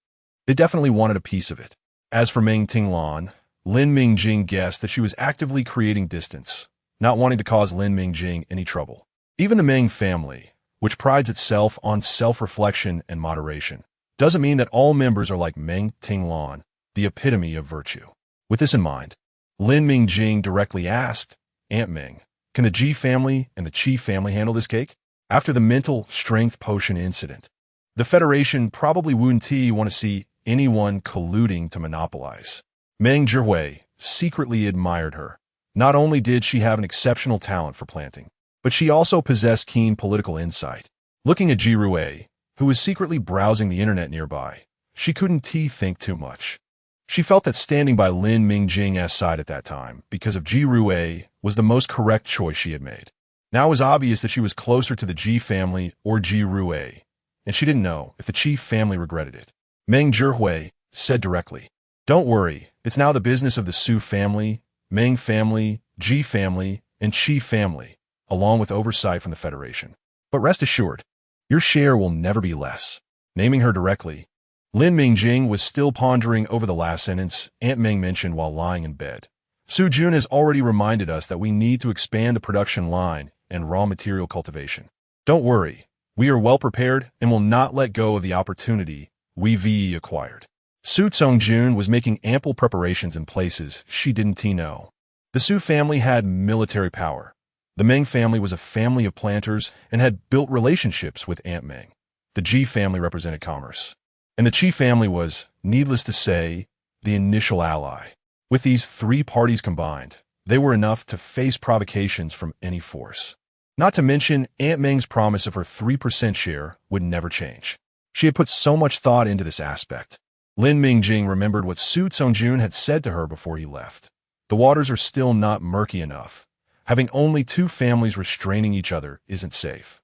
They definitely wanted a piece of it. As for Meng Tinglan, Lin Mingjing guessed that she was actively creating distance, not wanting to cause Lin Mingjing any trouble. Even the Meng family, which prides itself on self-reflection and moderation, doesn't mean that all members are like Meng Tinglan, the epitome of virtue. With this in mind, Lin Mingjing directly asked, "Aunt Meng, can the G family and the Qi family handle this cake?" After the mental strength potion incident, the Federation probably wouldn't want to see anyone colluding to monopolize. Meng Zhihui secretly admired her. Not only did she have an exceptional talent for planting, but she also possessed keen political insight. Looking at Ji Rui, who was secretly browsing the internet nearby, she couldn't think too much. She felt that standing by Lin Mingjing's side at that time, because of Ji Rui, was the most correct choice she had made. Now it was obvious that she was closer to the Ji family or Ji Rui, and she didn't know if the Qi family regretted it. Meng Zhihui said directly, "Don't worry, it's now the business of the Su family, Meng family, Ji family, and Qi family, along with oversight from the Federation. But rest assured, your share will never be less." Naming her directly, Lin Mingjing was still pondering over the last sentence Aunt Meng mentioned while lying in bed. Su Jun has already reminded us that we need to expand the production line and raw material cultivation. Don't worry, we are well prepared and will not let go of the opportunity we've acquired. Su Tsongjun was making ample preparations in places she didn't know. The Su family had military power. The Meng family was a family of planters and had built relationships with Aunt Meng. The Ji family represented commerce. And the Qi family was, needless to say, the initial ally. With these three parties combined, they were enough to face provocations from any force. Not to mention, Aunt Ming's promise of her 3% share would never change. She had put so much thought into this aspect. Lin Mingjing remembered what Su Songjun had said to her before he left. The waters are still not murky enough. Having only two families restraining each other isn't safe.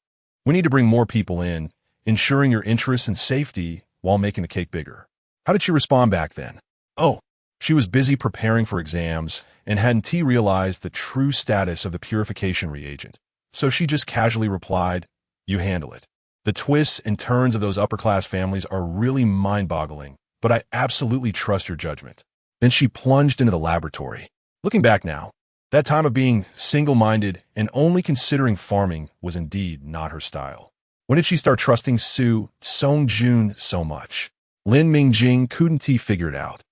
We need to bring more people in, ensuring your interests and safety while making the cake bigger. How did she respond back then? Oh, she was busy preparing for exams and hadn't realized the true status of the purification reagent. So she just casually replied, "You handle it." The twists and turns of those upper-class families are really mind-boggling, but I absolutely trust your judgment. Then she plunged into the laboratory. Looking back now, that time of being single-minded and only considering farming was indeed not her style. When did she start trusting Su Songjun so much? Lin Mingjing couldn't figure it out.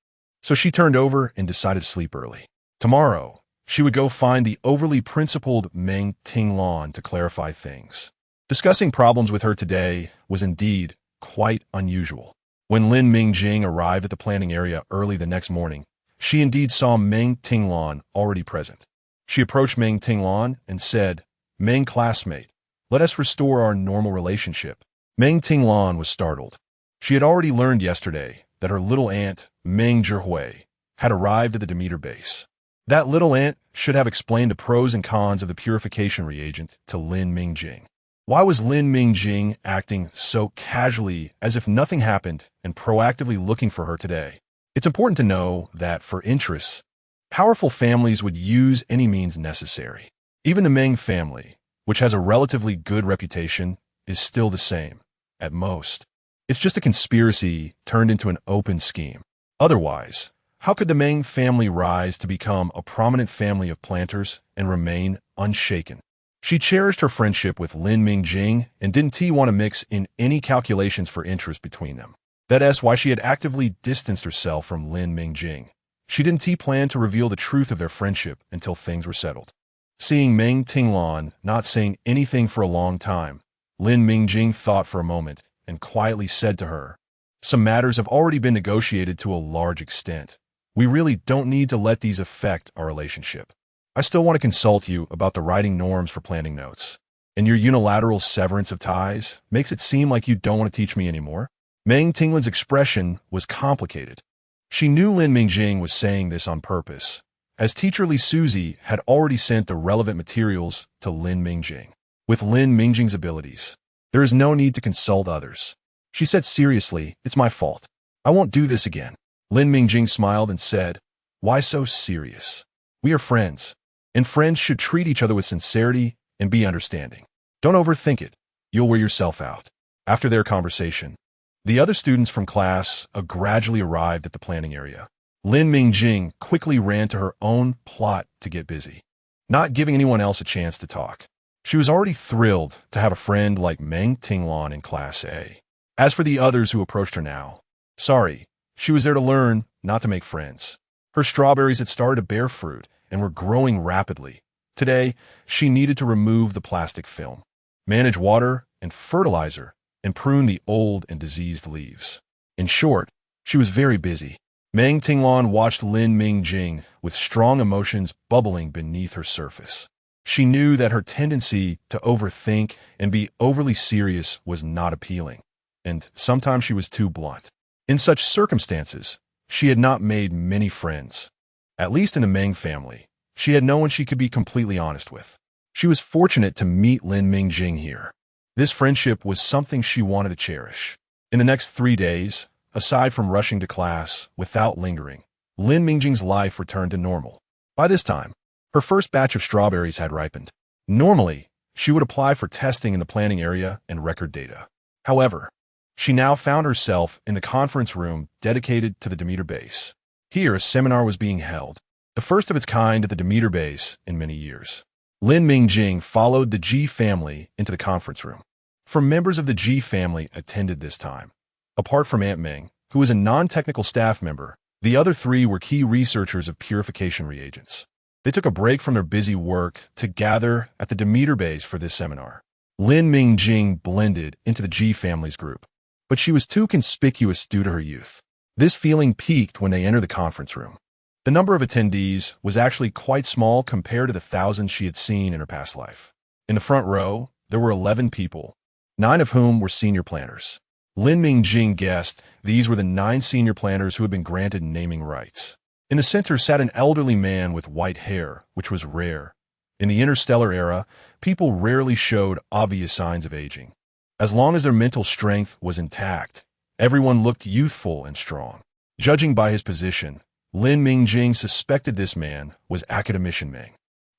So she turned over and decided to sleep early. Tomorrow, she would go find the overly principled Meng Tinglan to clarify things. Discussing problems with her today was indeed quite unusual. When Lin Mingjing arrived at the planning area early the next morning, she indeed saw Meng Tinglan already present. She approached Meng Tinglan and said, "Meng classmate, let us restore our normal relationship." Meng Tinglan was startled. She had already learned yesterday that her little aunt, Meng Zhihui, had arrived at the Demeter base. That little aunt should have explained the pros and cons of the purification reagent to Lin Mingjing. Why was Lin Mingjing acting so casually as if nothing happened and proactively looking for her today? It's important to know that for interests, powerful families would use any means necessary. Even the Meng family, which has a relatively good reputation, is still the same. At most, it's just a conspiracy turned into an open scheme. Otherwise, how could the Meng family rise to become a prominent family of planters and remain unshaken? She cherished her friendship with Lin Mingjing and didn't want to mix in any calculations for interest between them. That's why she had actively distanced herself from Lin Mingjing. She didn't plan to reveal the truth of their friendship until things were settled. Seeing Meng Tinglan not saying anything for a long time, Lin Mingjing thought for a moment and quietly said to her, "Some matters have already been negotiated to a large extent. We really don't need to let these affect our relationship. I still want to consult you about the writing norms for planning notes. And your unilateral severance of ties makes it seem like you don't want to teach me anymore." Meng Tinglan's expression was complicated. She knew Lin Mingjing was saying this on purpose, as teacher Li Suzy had already sent the relevant materials to Lin Mingjing. With Lin Mingjing's abilities, there is no need to consult others. She said seriously, "It's my fault. I won't do this again." Lin Mingjing smiled and said, "Why so serious? We are friends, and friends should treat each other with sincerity and be understanding. Don't overthink it. You'll wear yourself out." After their conversation, the other students from class gradually arrived at the planning area. Lin Mingjing quickly ran to her own plot to get busy, not giving anyone else a chance to talk. She was already thrilled to have a friend like Meng Tinglan in Class A. As for the others who approached her now, sorry, she was there to learn, not to make friends. Her strawberries had started to bear fruit and were growing rapidly. Today, she needed to remove the plastic film, manage water and fertilizer, and prune the old and diseased leaves. In short, she was very busy. Meng Tinglan watched Lin Mingjing with strong emotions bubbling beneath her surface. She knew that her tendency to overthink and be overly serious was not appealing, and sometimes she was too blunt. In such circumstances, she had not made many friends. At least in the Meng family, she had no one she could be completely honest with. She was fortunate to meet Lin Mingjing here. This friendship was something she wanted to cherish. In the next 3 days, aside from rushing to class without lingering, Lin Mingjing's life returned to normal. By this time, her first batch of strawberries had ripened. Normally, she would apply for testing in the planning area and record data. However, she now found herself in the conference room dedicated to the Demeter base. Here, a seminar was being held, the first of its kind at the Demeter base in many years. Lin Mingjing followed the Ji family into the conference room. 4 members of the Ji family attended this time. Apart from Aunt Meng, who was a non-technical staff member, the other 3 were key researchers of purification reagents. They took a break from their busy work to gather at the Demeter base for this seminar. Lin Mingjing blended into the Ji family's group, but she was too conspicuous due to her youth. This feeling peaked when they entered the conference room. The number of attendees was actually quite small compared to the thousands she had seen in her past life. In the front row, there were 11 people, 9 of whom were senior planners. Lin Mingjing guessed these were the 9 senior planners who had been granted naming rights. In the center sat an elderly man with white hair, which was rare. In the interstellar era, people rarely showed obvious signs of aging. As long as their mental strength was intact, everyone looked youthful and strong. Judging by his position, Lin Mingjing suspected this man was Academician Meng,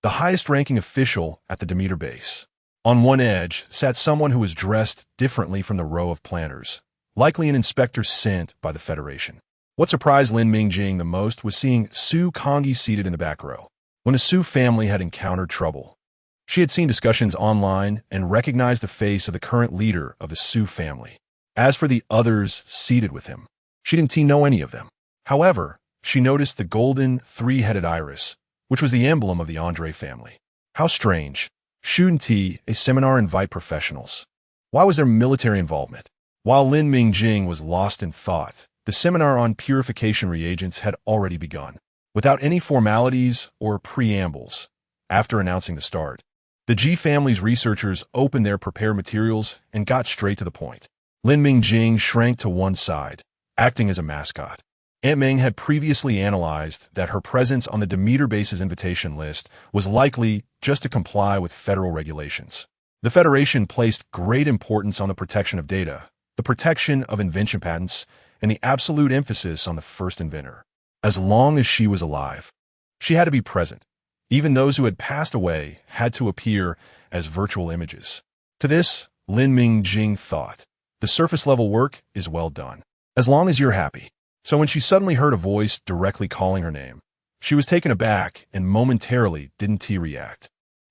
the highest-ranking official at the Demeter base. On one edge sat someone who was dressed differently from the row of planners, likely an inspector sent by the Federation. What surprised Lin Mingjing the most was seeing Su Kongyi seated in the back row. When the Su family had encountered trouble, she had seen discussions online and recognized the face of the current leader of the Su family. As for the others seated with him, she didn't know any of them. However, she noticed the golden, 3-headed iris, which was the emblem of the Andre family. How strange. Shouldn't a seminar invite professionals? Why was there military involvement? While Lin Mingjing was lost in thought, the seminar on purification reagents had already begun. Without any formalities or preambles, after announcing the start, the G family's researchers opened their prepared materials and got straight to the point. Lin Mingjing shrank to one side, acting as a mascot. Aunt Meng had previously analyzed that her presence on the Demeter base's invitation list was likely just to comply with federal regulations. The Federation placed great importance on the protection of data, the protection of invention patents, and the absolute emphasis on the first inventor. As long as she was alive, she had to be present. Even those who had passed away had to appear as virtual images. To this, Lin Mingjing thought, the surface-level work is well done, as long as you're happy. So when she suddenly heard a voice directly calling her name, she was taken aback and momentarily didn't react.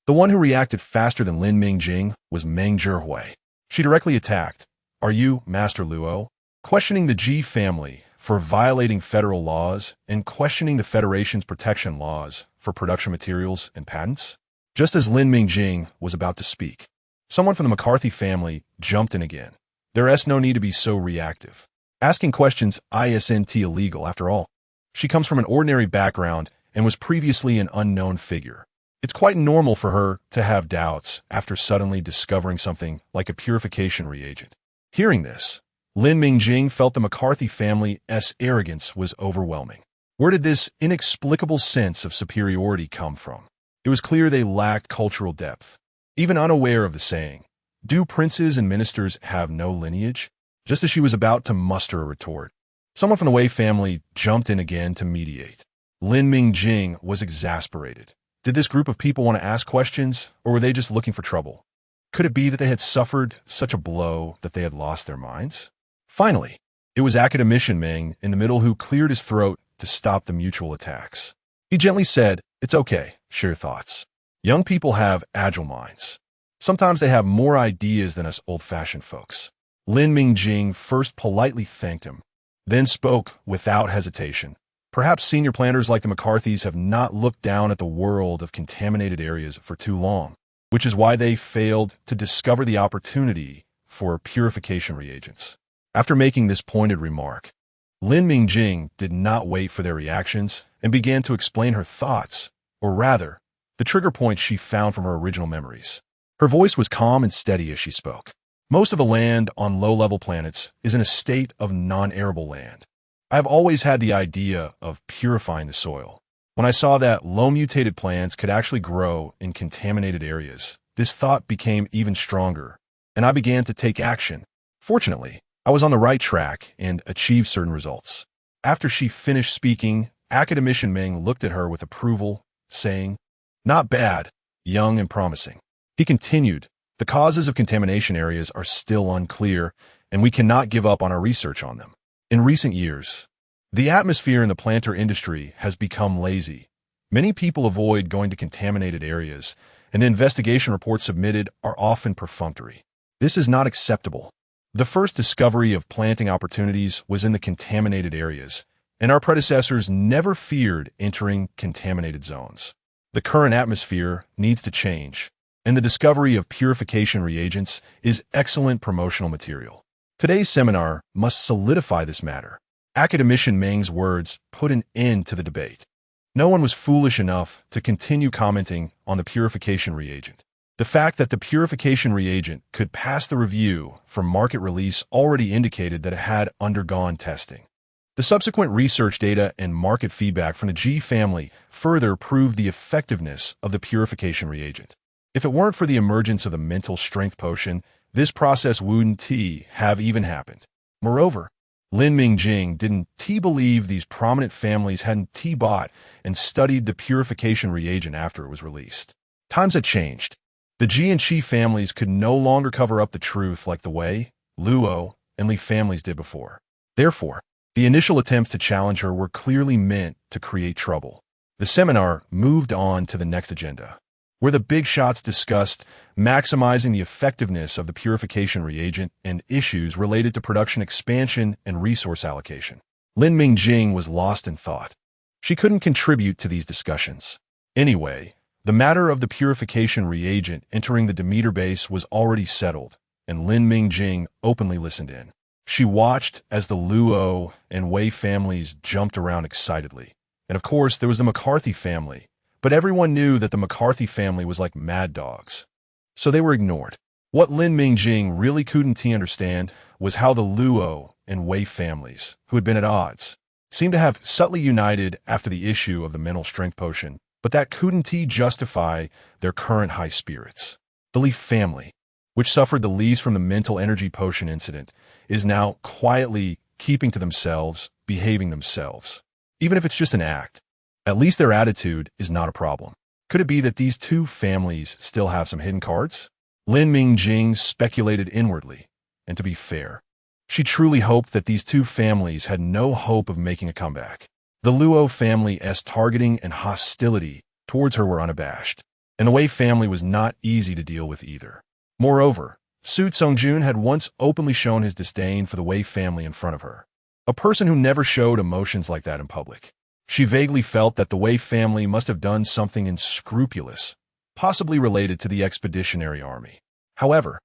The one who reacted faster than Lin Mingjing was Meng Zhihui. She directly attacked, "Are you Master Luo?" questioning the Ji family for violating federal laws and questioning the Federation's protection laws for production materials and patents. Just as Lin Mingjing was about to speak, someone from the McCarthy family jumped in again. There's no need to be so reactive. Asking questions isn't illegal, after all. She comes from an ordinary background and was previously an unknown figure. It's quite normal for her to have doubts after suddenly discovering something like a purification reagent. Hearing this, Lin Mingjing felt the McCarthy family's arrogance was overwhelming. Where did this inexplicable sense of superiority come from? It was clear they lacked cultural depth. Even unaware of the saying, "Do princes and ministers have no lineage?" Just as she was about to muster a retort, someone from the Wei family jumped in again to mediate. Lin Mingjing was exasperated. Did this group of people want to ask questions, or were they just looking for trouble? Could it be that they had suffered such a blow that they had lost their minds? Finally, it was Academician Meng in the middle who cleared his throat to stop the mutual attacks. He gently said, "It's okay, share thoughts. Young people have agile minds. Sometimes they have more ideas than us old-fashioned folks." Lin Mingjing first politely thanked him, then spoke without hesitation. Perhaps senior planners like the McCarthys have not looked down at the world of contaminated areas for too long, which is why they failed to discover the opportunity for purification reagents. After making this pointed remark, Lin Mingjing did not wait for their reactions and began to explain her thoughts, or rather, the trigger points she found from her original memories. Her voice was calm and steady as she spoke. Most of the land on low-level planets is in a state of non-arable land. I have always had the idea of purifying the soil. When I saw that low-mutated plants could actually grow in contaminated areas, this thought became even stronger, and I began to take action. Fortunately, I was on the right track and achieved certain results. After she finished speaking, Academician Meng looked at her with approval, saying, "Not bad, young and promising." He continued, "The causes of contamination areas are still unclear, and we cannot give up on our research on them. In recent years, the atmosphere in the planter industry has become lazy. Many people avoid going to contaminated areas, and the investigation reports submitted are often perfunctory. This is not acceptable. The first discovery of planting opportunities was in the contaminated areas, and our predecessors never feared entering contaminated zones. The current atmosphere needs to change, and the discovery of purification reagents is excellent promotional material. Today's seminar must solidify this matter." Academician Meng's words put an end to the debate. No one was foolish enough to continue commenting on the purification reagent. The fact that the purification reagent could pass the review for market release already indicated that it had undergone testing. The subsequent research data and market feedback from the G family further proved the effectiveness of the purification reagent. If it weren't for the emergence of the mental strength potion, this process wouldn't have even happened. Moreover, Lin Mingjing didn't believe these prominent families hadn't bought and studied the purification reagent after it was released. Times had changed. The Ji and Qi families could no longer cover up the truth like the Wei, Luo, and Li families did before. Therefore, the initial attempts to challenge her were clearly meant to create trouble. The seminar moved on to the next agenda, where the big shots discussed maximizing the effectiveness of the purification reagent and issues related to production expansion and resource allocation. Lin Mingjing was lost in thought. She couldn't contribute to these discussions. Anyway, the matter of the purification reagent entering the Demeter base was already settled, and Lin Mingjing openly listened in. She watched as the Luo and Wei families jumped around excitedly. And of course, there was the McCarthy family, but everyone knew that the McCarthy family was like mad dogs. So they were ignored. What Lin Mingjing really couldn't understand was how the Luo and Wei families, who had been at odds, seemed to have subtly united after the issue of the mental strength potion, but that couldn't justify their current high spirits. The Li family, which suffered the least from the mental energy potion incident, is now quietly keeping to themselves, behaving themselves. Even if it's just an act, at least their attitude is not a problem. Could it be that these two families still have some hidden cards? Lin Mingjing speculated inwardly, and to be fair, she truly hoped that these two families had no hope of making a comeback. The Luo family's targeting and hostility towards her were unabashed, and the Wei family was not easy to deal with either. Moreover, Su Tsungjun had once openly shown his disdain for the Wei family in front of her, a person who never showed emotions like that in public. She vaguely felt that the Wei family must have done something unscrupulous, possibly related to the expeditionary army. However,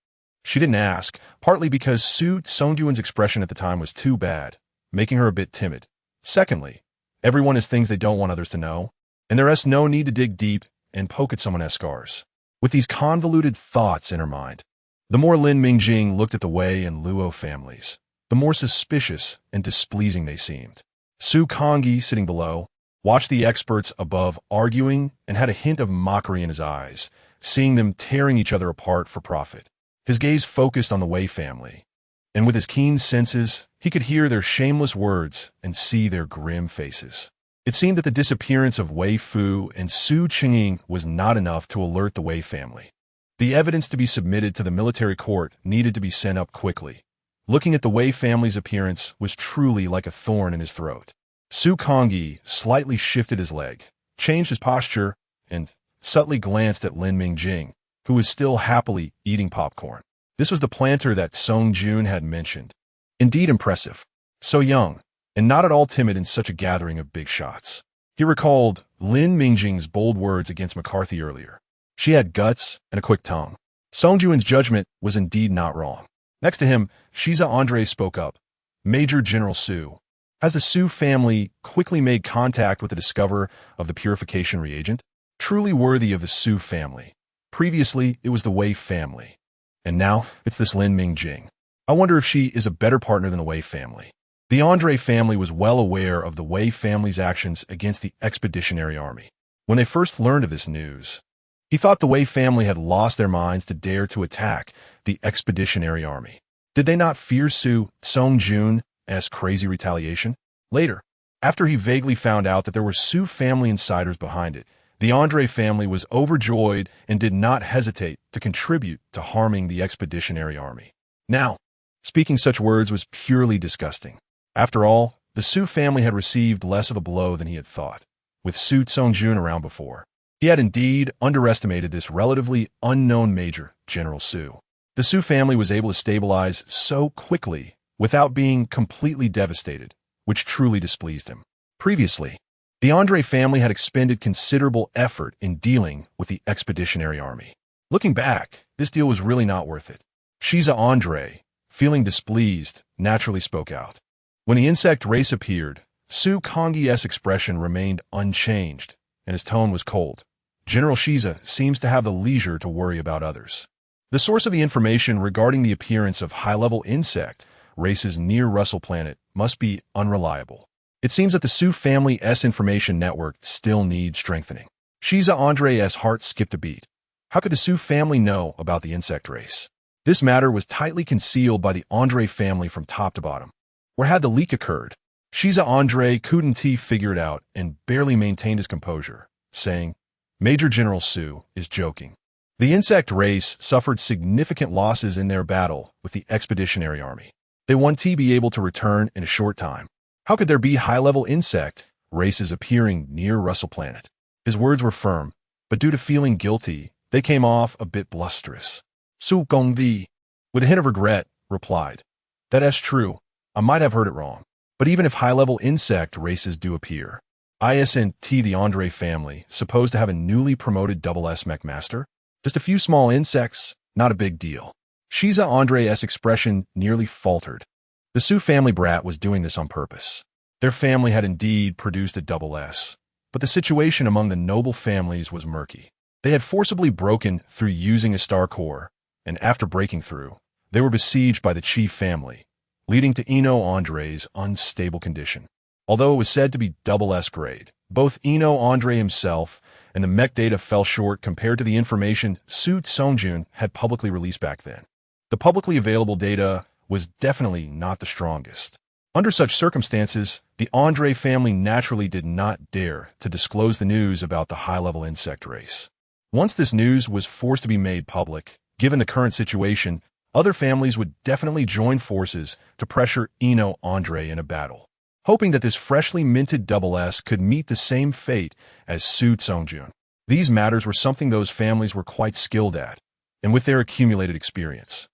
she didn't ask, partly because Su Tsungjun's expression at the time was too bad, making her a bit timid. Secondly, everyone has things they don't want others to know, and there's no need to dig deep and poke at someone's scars. With these convoluted thoughts in her mind, the more Lin Mingjing looked at the Wei and Luo families, the more suspicious and displeasing they seemed. Su Kongyi, sitting below, watched the experts above arguing and had a hint of mockery in his eyes, seeing them tearing each other apart for profit. His gaze focused on the Wei family, and with his keen senses, he could hear their shameless words and see their grim faces. It seemed that the disappearance of Wei Fu and Su Qingying was not enough to alert the Wei family. The evidence to be submitted to the military court needed to be sent up quickly. Looking at the Wei family's appearance was truly like a thorn in his throat. Su Kongyi slightly shifted his leg, changed his posture, and subtly glanced at Lin Mingjing, who was still happily eating popcorn. This was the planter that Songjun had mentioned. Indeed impressive. So young, and not at all timid in such a gathering of big shots. He recalled Lin Mingjing's bold words against McCarthy earlier. She had guts and a quick tongue. Songjun's judgment was indeed not wrong. Next to him, Shiza Andre spoke up. Major General Su. Has the Su family quickly made contact with the discoverer of the purification reagent? Truly worthy of the Su family. Previously, it was the Wei family. And now, it's this Lin Mingjing. I wonder if she is a better partner than the Wei family. The Andre family was well aware of the Wei family's actions against the expeditionary army. When they first learned of this news, he thought the Wei family had lost their minds to dare to attack the expeditionary army. Did they not fear Su Tsungjun's crazy retaliation? Later, after he vaguely found out that there were Su family insiders behind it, the Andre family was overjoyed and did not hesitate to contribute to harming the expeditionary army. Now, speaking such words was purely disgusting. After all, the Su family had received less of a blow than he had thought, with Su Tsungjun around before. He had indeed underestimated this relatively unknown Major General Su. The Su family was able to stabilize so quickly without being completely devastated, which truly displeased him. Previously, the Andre family had expended considerable effort in dealing with the expeditionary army. Looking back, this deal was really not worth it. Shiza Andre, feeling displeased, naturally spoke out. When the insect race appeared, Su Kongyi's expression remained unchanged, and his tone was cold. General Shiza seems to have the leisure to worry about others. The source of the information regarding the appearance of high-level insect races near Russell Planet must be unreliable. It seems that the Su family's information network still needs strengthening. Shiza Andre's heart skipped a beat. How could the Su family know about the insect race? This matter was tightly concealed by the Andre family from top to bottom. Where had the leak occurred? Shiza Andre couldn't figure it out and barely maintained his composure, saying, Major General Su is joking. The insect race suffered significant losses in their battle with the Expeditionary Army. They want to be able to return in a short time. How could there be high-level insect races appearing near Russell Planet? His words were firm, but due to feeling guilty, they came off a bit blusterous. Su Gongdi, with a hint of regret, replied, That is true. I might have heard it wrong. But even if high-level insect races do appear, isn't the Andre family supposed to have a newly promoted SS mech master? Just a few small insects, not a big deal. Shiza Andre's expression nearly faltered. The Su family brat was doing this on purpose. Their family had indeed produced a SS, but the situation among the noble families was murky. They had forcibly broken through using a star core, and after breaking through, they were besieged by the chief family, leading to Eno Andre's unstable condition. Although it was said to be SS grade, both Eno Andre himself and the mech data fell short compared to the information Su Songjun had publicly released back then. The publicly available data was definitely not the strongest. Under such circumstances, the Andre family naturally did not dare to disclose the news about the high-level insect race. Once this news was forced to be made public, given the current situation, other families would definitely join forces to pressure Eno Andre in a battle, hoping that this freshly minted SS could meet the same fate as Su Songjun. These matters were something those families were quite skilled at, and with their accumulated experience,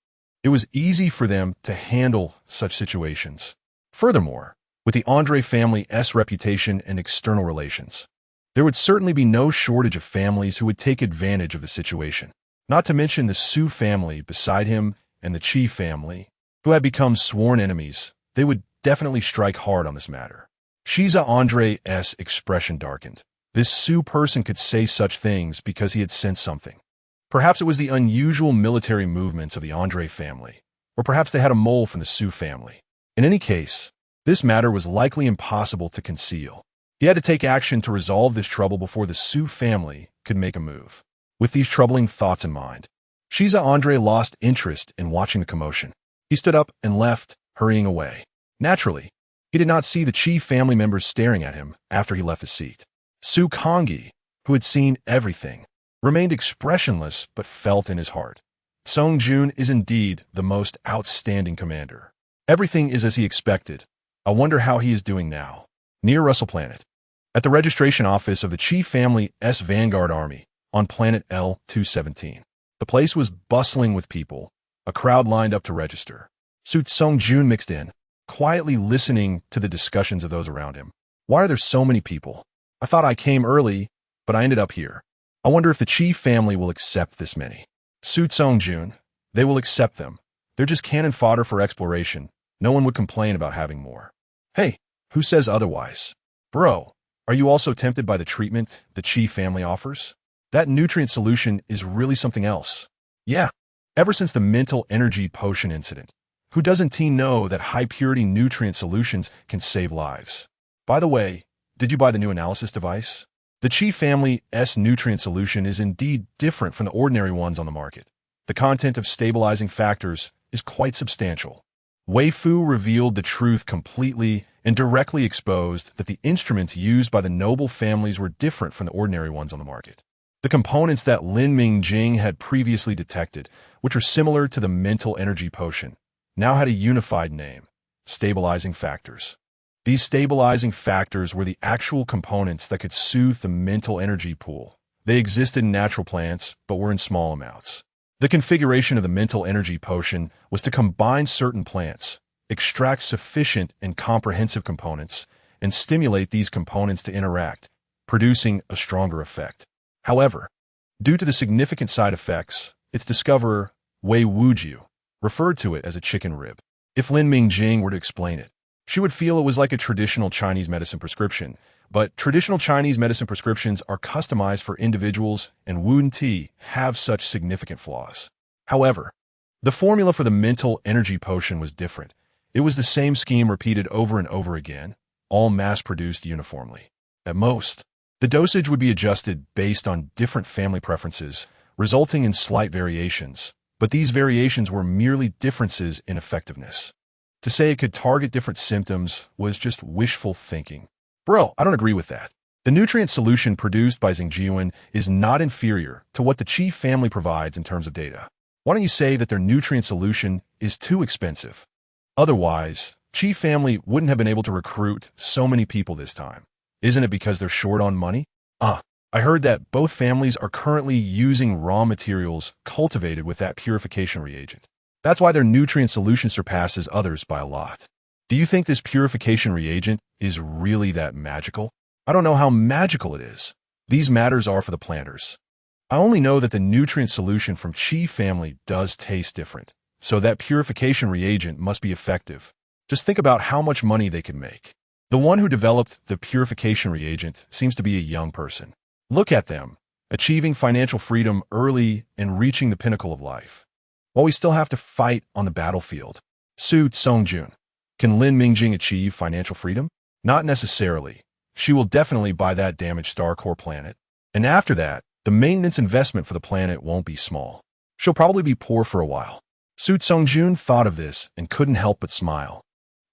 it was easy for them to handle such situations. Furthermore, with the Andre family's reputation and external relations, there would certainly be no shortage of families who would take advantage of the situation. Not to mention the Su family beside him and the Chi family, who had become sworn enemies. They would definitely strike hard on this matter. Shiza Andre's expression darkened. This Su person could say such things because he had sensed something. Perhaps it was the unusual military movements of the Andre family, or perhaps they had a mole from the Su family. In any case, this matter was likely impossible to conceal. He had to take action to resolve this trouble before the Su family could make a move. With these troubling thoughts in mind, Shiza Andre lost interest in watching the commotion. He stood up and left, hurrying away. Naturally, he did not see the Chi family members staring at him after he left his seat. Su Kongyi, who had seen everything, remained expressionless but felt in his heart. Songjun is indeed the most outstanding commander. Everything is as he expected. I wonder how he is doing now. Near Russell Planet, at the registration office of the Chi family's Vanguard Army on planet L-217. The place was bustling with people, a crowd lined up to register. Su Songjun mixed in, quietly listening to the discussions of those around him. Why are there so many people? I thought I came early, but I ended up here. I wonder if the Chi family will accept this many. Su Songjun, they will accept them. They're just cannon fodder for exploration. No one would complain about having more. Hey, who says otherwise? Bro, are you also tempted by the treatment the Chi family offers? That nutrient solution is really something else. Yeah, ever since the mental energy potion incident. Who doesn't know that high-purity nutrient solutions can save lives? By the way, did you buy the new analysis device? The Chi family's nutrient solution is indeed different from the ordinary ones on the market. The content of stabilizing factors is quite substantial. Wei Fu revealed the truth completely and directly exposed that the instruments used by the noble families were different from the ordinary ones on the market. The components that Lin Mingjing had previously detected, which are similar to the mental energy potion, now had a unified name, stabilizing factors. These stabilizing factors were the actual components that could soothe the mental energy pool. They existed in natural plants, but were in small amounts. The configuration of the mental energy potion was to combine certain plants, extract sufficient and comprehensive components, and stimulate these components to interact, producing a stronger effect. However, due to the significant side effects, its discoverer, Wei Wujiu, referred to it as a chicken rib. If Lin Mingjing were to explain it, She would feel it was like a traditional Chinese medicine prescription, but traditional Chinese medicine prescriptions are customized for individuals, and Wuan tea have such significant flaws. However, the formula for the mental energy potion was different. It was the same scheme repeated over and over again, all mass-produced uniformly. At most, the dosage would be adjusted based on different family preferences, resulting in slight variations, but these variations were merely differences in effectiveness. To say it could target different symptoms was just wishful thinking. Bro, I don't agree with that. The nutrient solution produced by Yuan is not inferior to what the Qi family provides in terms of data. Why don't you say that their nutrient solution is too expensive? Otherwise, Qi family wouldn't have been able to recruit so many people this time. Isn't it because they're short on money? I heard that both families are currently using raw materials cultivated with that purification reagent. That's why their nutrient solution surpasses others by a lot. Do you think this purification reagent is really that magical? I don't know how magical it is. These matters are for the planters. I only know that the nutrient solution from Qi family does taste different, so that purification reagent must be effective. Just think about how much money they could make. The one who developed the purification reagent seems to be a young person. Look at them, achieving financial freedom early and reaching the pinnacle of life, while we still have to fight on the battlefield. Su Songjun. Can Lin Mingjing achieve financial freedom? Not necessarily. She will definitely buy that damaged star core planet. And after that, the maintenance investment for the planet won't be small. She'll probably be poor for a while. Su Songjun thought of this and couldn't help but smile,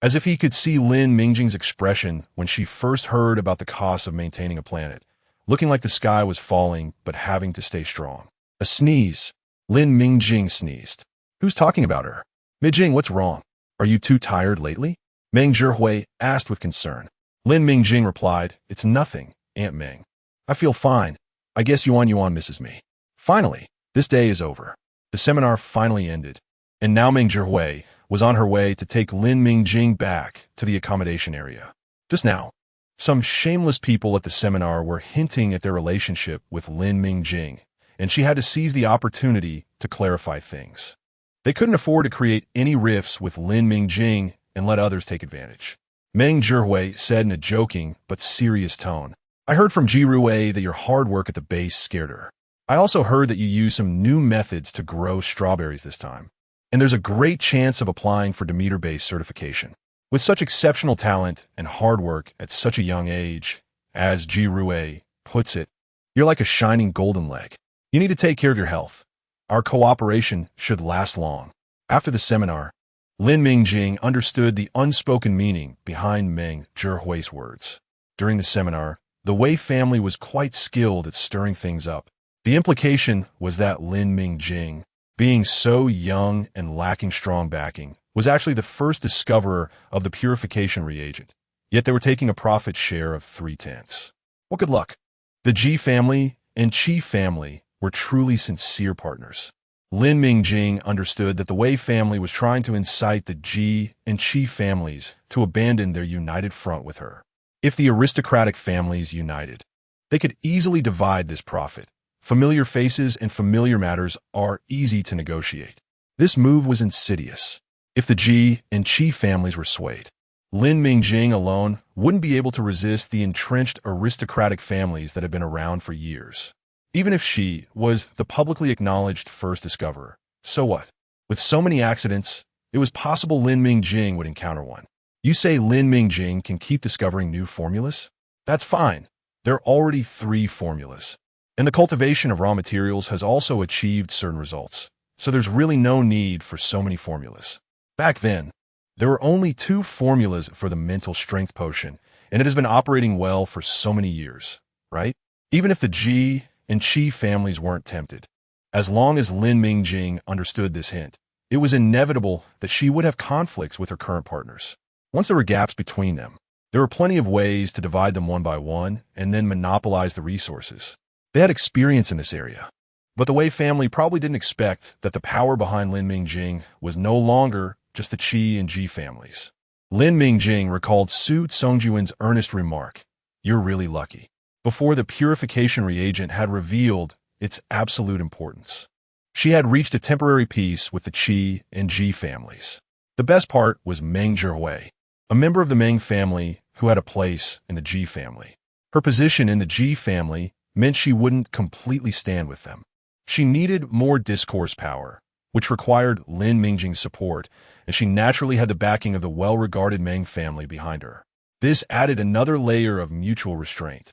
as if he could see Lin Mingjing's expression when she first heard about the cost of maintaining a planet, looking like the sky was falling but having to stay strong. A sneeze. Lin Mingjing sneezed. Who's talking about her? Mingjing, what's wrong? Are you too tired lately? Meng Zhihui asked with concern. Lin Mingjing replied, It's nothing, Aunt Meng. I feel fine. I guess Yuan misses me. Finally, this day is over. The seminar finally ended, and now Meng Zhihui was on her way to take Lin Mingjing back to the accommodation area. Just now, some shameless people at the seminar were hinting at their relationship with Lin Mingjing, and she had to seize the opportunity to clarify things. They couldn't afford to create any rifts with Lin Mingjing and let others take advantage. Meng Zhihui said in a joking but serious tone, I heard from Jiruei that your hard work at the base scared her. I also heard that you used some new methods to grow strawberries this time, and there's a great chance of applying for Demeter-based certification. With such exceptional talent and hard work at such a young age, as Jiruei puts it, you're like a shining golden leg. You need to take care of your health. Our cooperation should last long. After the seminar, Lin Mingjing understood the unspoken meaning behind Meng Zhihui's words. During the seminar, the Wei family was quite skilled at stirring things up. The implication was that Lin Mingjing, being so young and lacking strong backing, was actually the first discoverer of the purification reagent, yet they were taking a profit share of 3/10. Well, good luck. The Ji family and Qi family were truly sincere partners. Lin Mingjing understood that the Wei family was trying to incite the Ji and Qi families to abandon their united front with her. If the aristocratic families united, they could easily divide this profit. Familiar faces and familiar matters are easy to negotiate. This move was insidious. If the Ji and Qi families were swayed, Lin Mingjing alone wouldn't be able to resist the entrenched aristocratic families that had been around for years. Even if she was the publicly acknowledged first discoverer, so what? With so many accidents, it was possible Lin Mingjing would encounter one. You say Lin Mingjing can keep discovering new formulas? That's fine. There are already 3 formulas. And the cultivation of raw materials has also achieved certain results, so there's really no need for so many formulas. Back then, there were only 2 formulas for the mental strength potion, and it has been operating well for so many years, right? Even if the Ji and Qi families weren't tempted. As long as Lin Mingjing understood this hint, it was inevitable that she would have conflicts with her current partners. Once there were gaps between them, there were plenty of ways to divide them one by one and then monopolize the resources. They had experience in this area. But the Wei family probably didn't expect that the power behind Lin Mingjing was no longer just the Qi and Ji families. Lin Mingjing recalled Su Songjuan's earnest remark, "You're really lucky," before the purification reagent had revealed its absolute importance. She had reached a temporary peace with the Qi and Ji families. The best part was Meng Zhihui. a member of the Meng family who had a place in the Ji family. Her position in the Ji family meant she wouldn't completely stand with them. She needed more discourse power, which required Lin Mingjing's support, and she naturally had the backing of the well-regarded Meng family behind her. This added another layer of mutual restraint,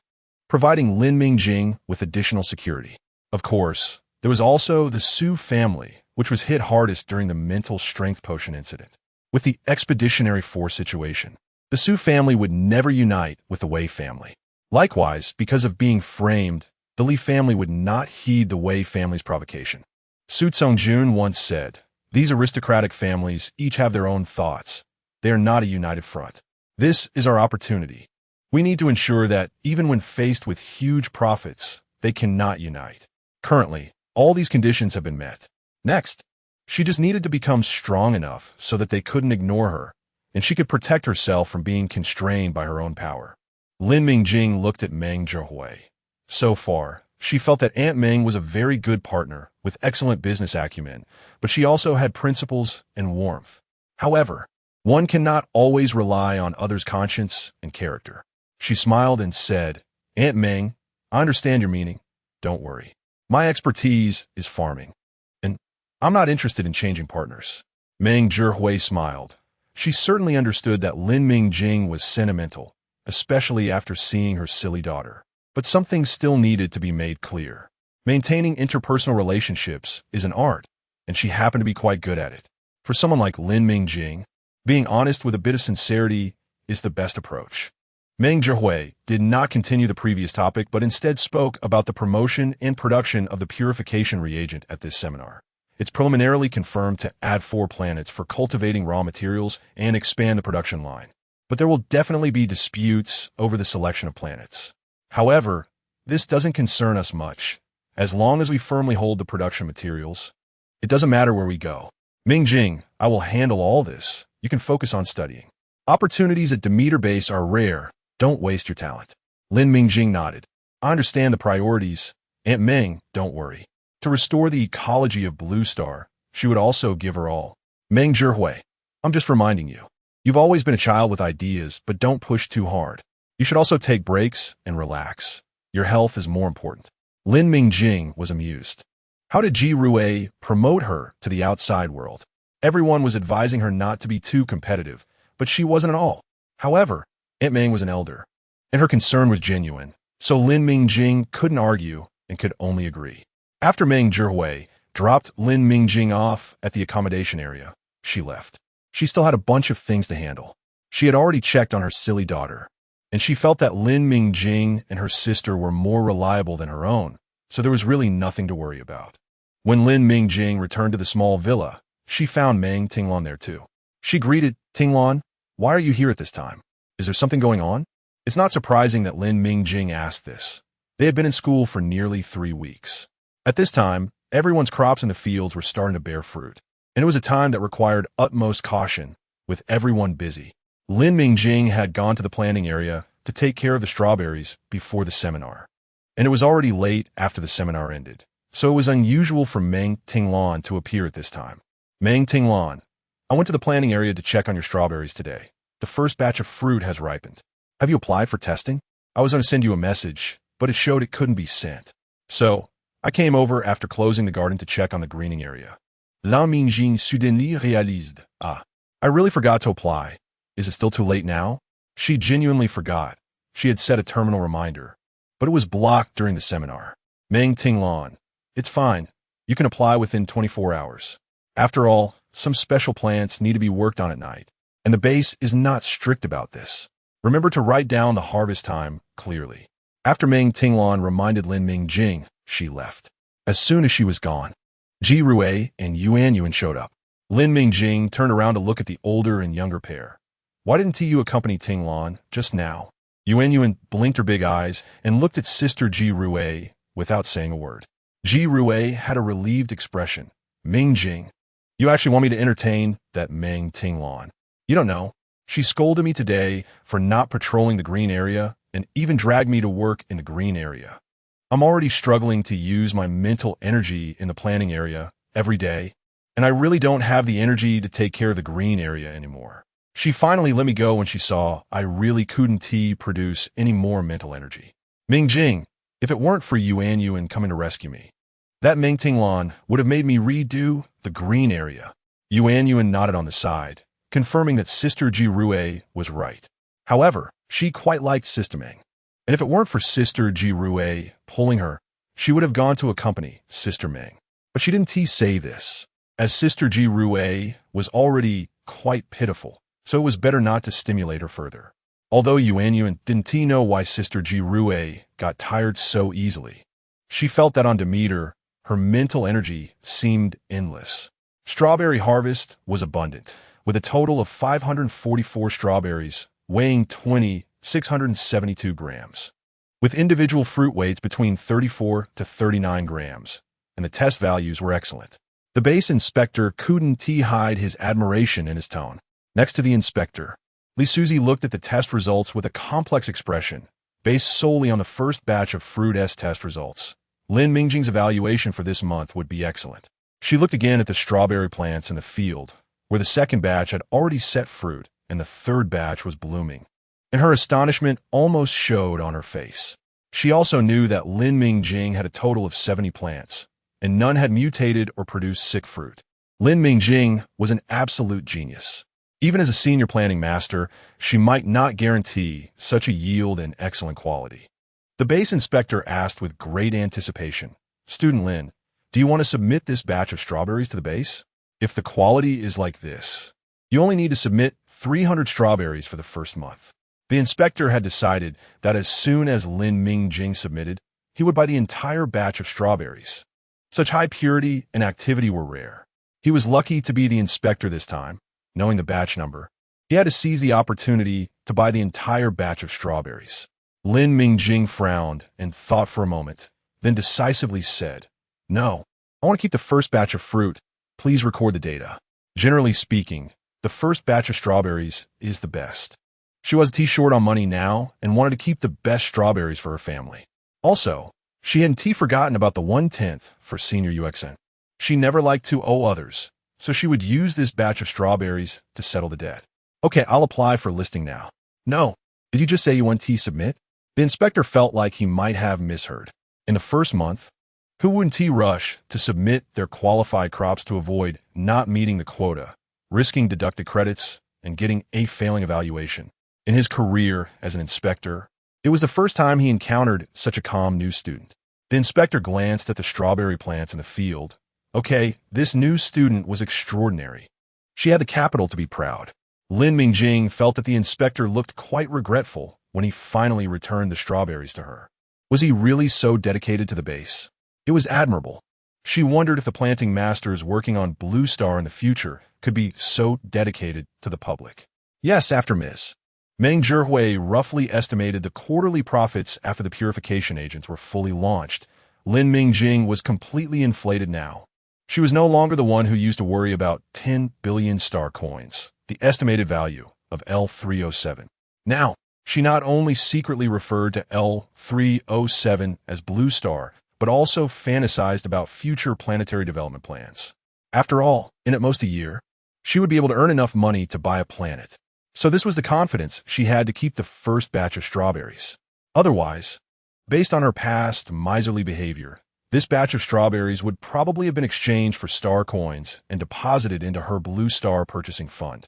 providing Lin Mingjing with additional security. Of course, there was also the Su family, which was hit hardest during the mental strength potion incident. With the expeditionary force situation, the Su family would never unite with the Wei family. Likewise, because of being framed, the Li family would not heed the Wei family's provocation. Su Tsongjun once said, "These aristocratic families each have their own thoughts. They are not a united front. This is our opportunity. We need to ensure that, even when faced with huge profits, they cannot unite." Currently, all these conditions have been met. Next, she just needed to become strong enough so that they couldn't ignore her, and she could protect herself from being constrained by her own power. Lin Mingjing looked at Meng Zhihui. So far, she felt that Aunt Meng was a very good partner with excellent business acumen, but she also had principles and warmth. However, one cannot always rely on others' conscience and character. She smiled and said, "Aunt Meng, I understand your meaning. Don't worry. My expertise is farming, and I'm not interested in changing partners." Meng Zhihui smiled. She certainly understood that Lin Mingjing was sentimental, especially after seeing her silly daughter. But something still needed to be made clear. Maintaining interpersonal relationships is an art, and she happened to be quite good at it. For someone like Lin Mingjing, being honest with a bit of sincerity is the best approach. Meng Zhihui did not continue the previous topic, but instead spoke about the promotion and production of the purification reagent at this seminar. It's preliminarily confirmed to add 4 planets for cultivating raw materials and expand the production line. But there will definitely be disputes over the selection of planets. However, this doesn't concern us much. As long as we firmly hold the production materials, it doesn't matter where we go. Mingjing, I will handle all this. You can focus on studying. Opportunities at Demeter Base are rare. Don't waste your talent. Lin Mingjing nodded. I understand the priorities. Aunt Meng, don't worry. To restore the ecology of Blue Star, she would also give her all. Meng Zhihui, I'm just reminding you. You've always been a child with ideas, but don't push too hard. You should also take breaks and relax. Your health is more important. Lin Mingjing was amused. How did Ji Rui promote her to the outside world? Everyone was advising her not to be too competitive, but she wasn't at all. However, Aunt Meng was an elder, and her concern was genuine, so Lin Mingjing couldn't argue and could only agree. After Meng Zhihui dropped Lin Mingjing off at the accommodation area, she left. She still had a bunch of things to handle. She had already checked on her silly daughter, and she felt that Lin Mingjing and her sister were more reliable than her own, so there was really nothing to worry about. When Lin Mingjing returned to the small villa, she found Meng Tinglan there too. She greeted, "Tinglan, why are you here at this time? Is there something going on?" It's not surprising that Lin Mingjing asked this. They had been in school for nearly 3 weeks. At this time, everyone's crops in the fields were starting to bear fruit, and it was a time that required utmost caution, with everyone busy. Lin Mingjing had gone to the planting area to take care of the strawberries before the seminar, and it was already late after the seminar ended, so it was unusual for Meng Tinglan to appear at this time. Meng Tinglan, I went to the planting area to check on your strawberries today. The first batch of fruit has ripened. Have you applied for testing? I was going to send you a message, but it showed it couldn't be sent. So, I came over after closing the garden to check on the greening area. Lin Mingjing soudainement réalised. I really forgot to apply. Is it still too late now? She genuinely forgot. She had set a terminal reminder, but it was blocked during the seminar. Meng Tinglan, it's fine. You can apply within 24 hours. After all, some special plants need to be worked on at night, and the base is not strict about this. Remember to write down the harvest time clearly. After Meng Tinglan reminded Lin Mingjing, she left. As soon as she was gone, Ji Rui and Yuan showed up. Lin Mingjing turned around to look at the older and younger pair. Why didn't you accompany Tinglan just now? Yuan blinked her big eyes and looked at sister Ji Rui without saying a word. Ji Rui had a relieved expression. Mingjing, you actually want me to entertain that Meng Tinglan? You don't know. She scolded me today for not patrolling the green area and even dragged me to work in the green area. I'm already struggling to use my mental energy in the planning area every day, and I really don't have the energy to take care of the green area anymore. She finally let me go when she saw I really couldn't produce any more mental energy. Mingjing, if it weren't for Yuan coming to rescue me, that Mingtinglan would have made me redo the green area. Yuan nodded on the side, confirming that Sister Ji Rue was right. However, she quite liked Sister Ming. And if it weren't for Sister Ji Rue pulling her, she would have gone to accompany Sister Ming. But she didn't say this, as Sister Ji Rue was already quite pitiful, so it was better not to stimulate her further. Although Yuan didn't know why Sister Ji Rue got tired so easily, she felt that on Demeter, her mental energy seemed endless. Strawberry harvest was abundant, with a total of 544 strawberries weighing 672 grams, with individual fruit weights between 34 to 39 grams, and the test values were excellent. The base inspector couldn't hide his admiration in his tone. Next to the inspector, Li Suzy looked at the test results with a complex expression, based solely on the first batch of fruit test results. Lin Mingjing's evaluation for this month would be excellent. She looked again at the strawberry plants in the field, where the second batch had already set fruit and the third batch was blooming, and her astonishment almost showed on her face. She also knew that Lin Mingjing had a total of 70 plants, and none had mutated or produced sick fruit. Lin Mingjing was an absolute genius. Even as a senior planting master, she might not guarantee such a yield and excellent quality. The base inspector asked with great anticipation, "Student Lin, do you want to submit this batch of strawberries to the base? If the quality is like this, you only need to submit 300 strawberries for the first month." The inspector had decided that as soon as Lin Mingjing submitted, he would buy the entire batch of strawberries. Such high purity and activity were rare. He was lucky to be the inspector this time. Knowing the batch number, he had to seize the opportunity to buy the entire batch of strawberries. Lin Mingjing frowned and thought for a moment, then decisively said, "No, I want to keep the first batch of fruit. Please record the data." Generally speaking, the first batch of strawberries is the best. She was short on money now and wanted to keep the best strawberries for her family. Also, she hadn't forgotten about the 1/10 for senior UXN. She never liked to owe others, so she would use this batch of strawberries to settle the debt. "Okay, I'll apply for listing now." "No, did you just say you want to submit?" The inspector felt like he might have misheard. In the first month, who wouldn't rush to submit their qualified crops to avoid not meeting the quota, risking deducted credits, and getting a failing evaluation? In his career as an inspector, it was the first time he encountered such a calm new student. The inspector glanced at the strawberry plants in the field. Okay, this new student was extraordinary. She had the capital to be proud. Lin Mingjing felt that the inspector looked quite regretful when he finally returned the strawberries to her. Was he really so dedicated to the base? It was admirable. She wondered if the planting masters working on Blue Star in the future could be so dedicated to the public. Yes, after Ms. Meng Zhihui roughly estimated the quarterly profits after the purification agents were fully launched. Lin Mingjing was completely inflated now. She was no longer the one who used to worry about 10 billion star coins, the estimated value of L307. Now, she not only secretly referred to L307 as Blue Star, but also fantasized about future planetary development plans. After all, in at most a year, she would be able to earn enough money to buy a planet. So this was the confidence she had to keep the first batch of strawberries. Otherwise, based on her past miserly behavior, this batch of strawberries would probably have been exchanged for star coins and deposited into her Blue Star purchasing fund.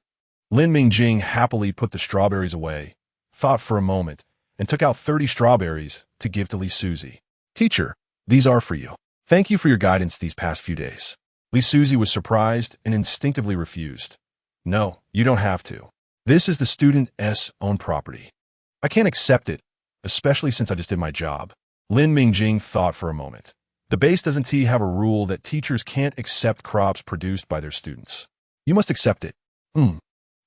Lin Mingjing happily put the strawberries away, thought for a moment, and took out 30 strawberries to give to Li Suzy. "Teacher, these are for you. Thank you for your guidance these past few days." Li Suzy was surprised and instinctively refused. "No, you don't have to. This is the student's own property. I can't accept it, especially since I just did my job." Lin Mingjing thought for a moment. The base doesn't have a rule that teachers can't accept crops produced by their students. You must accept it.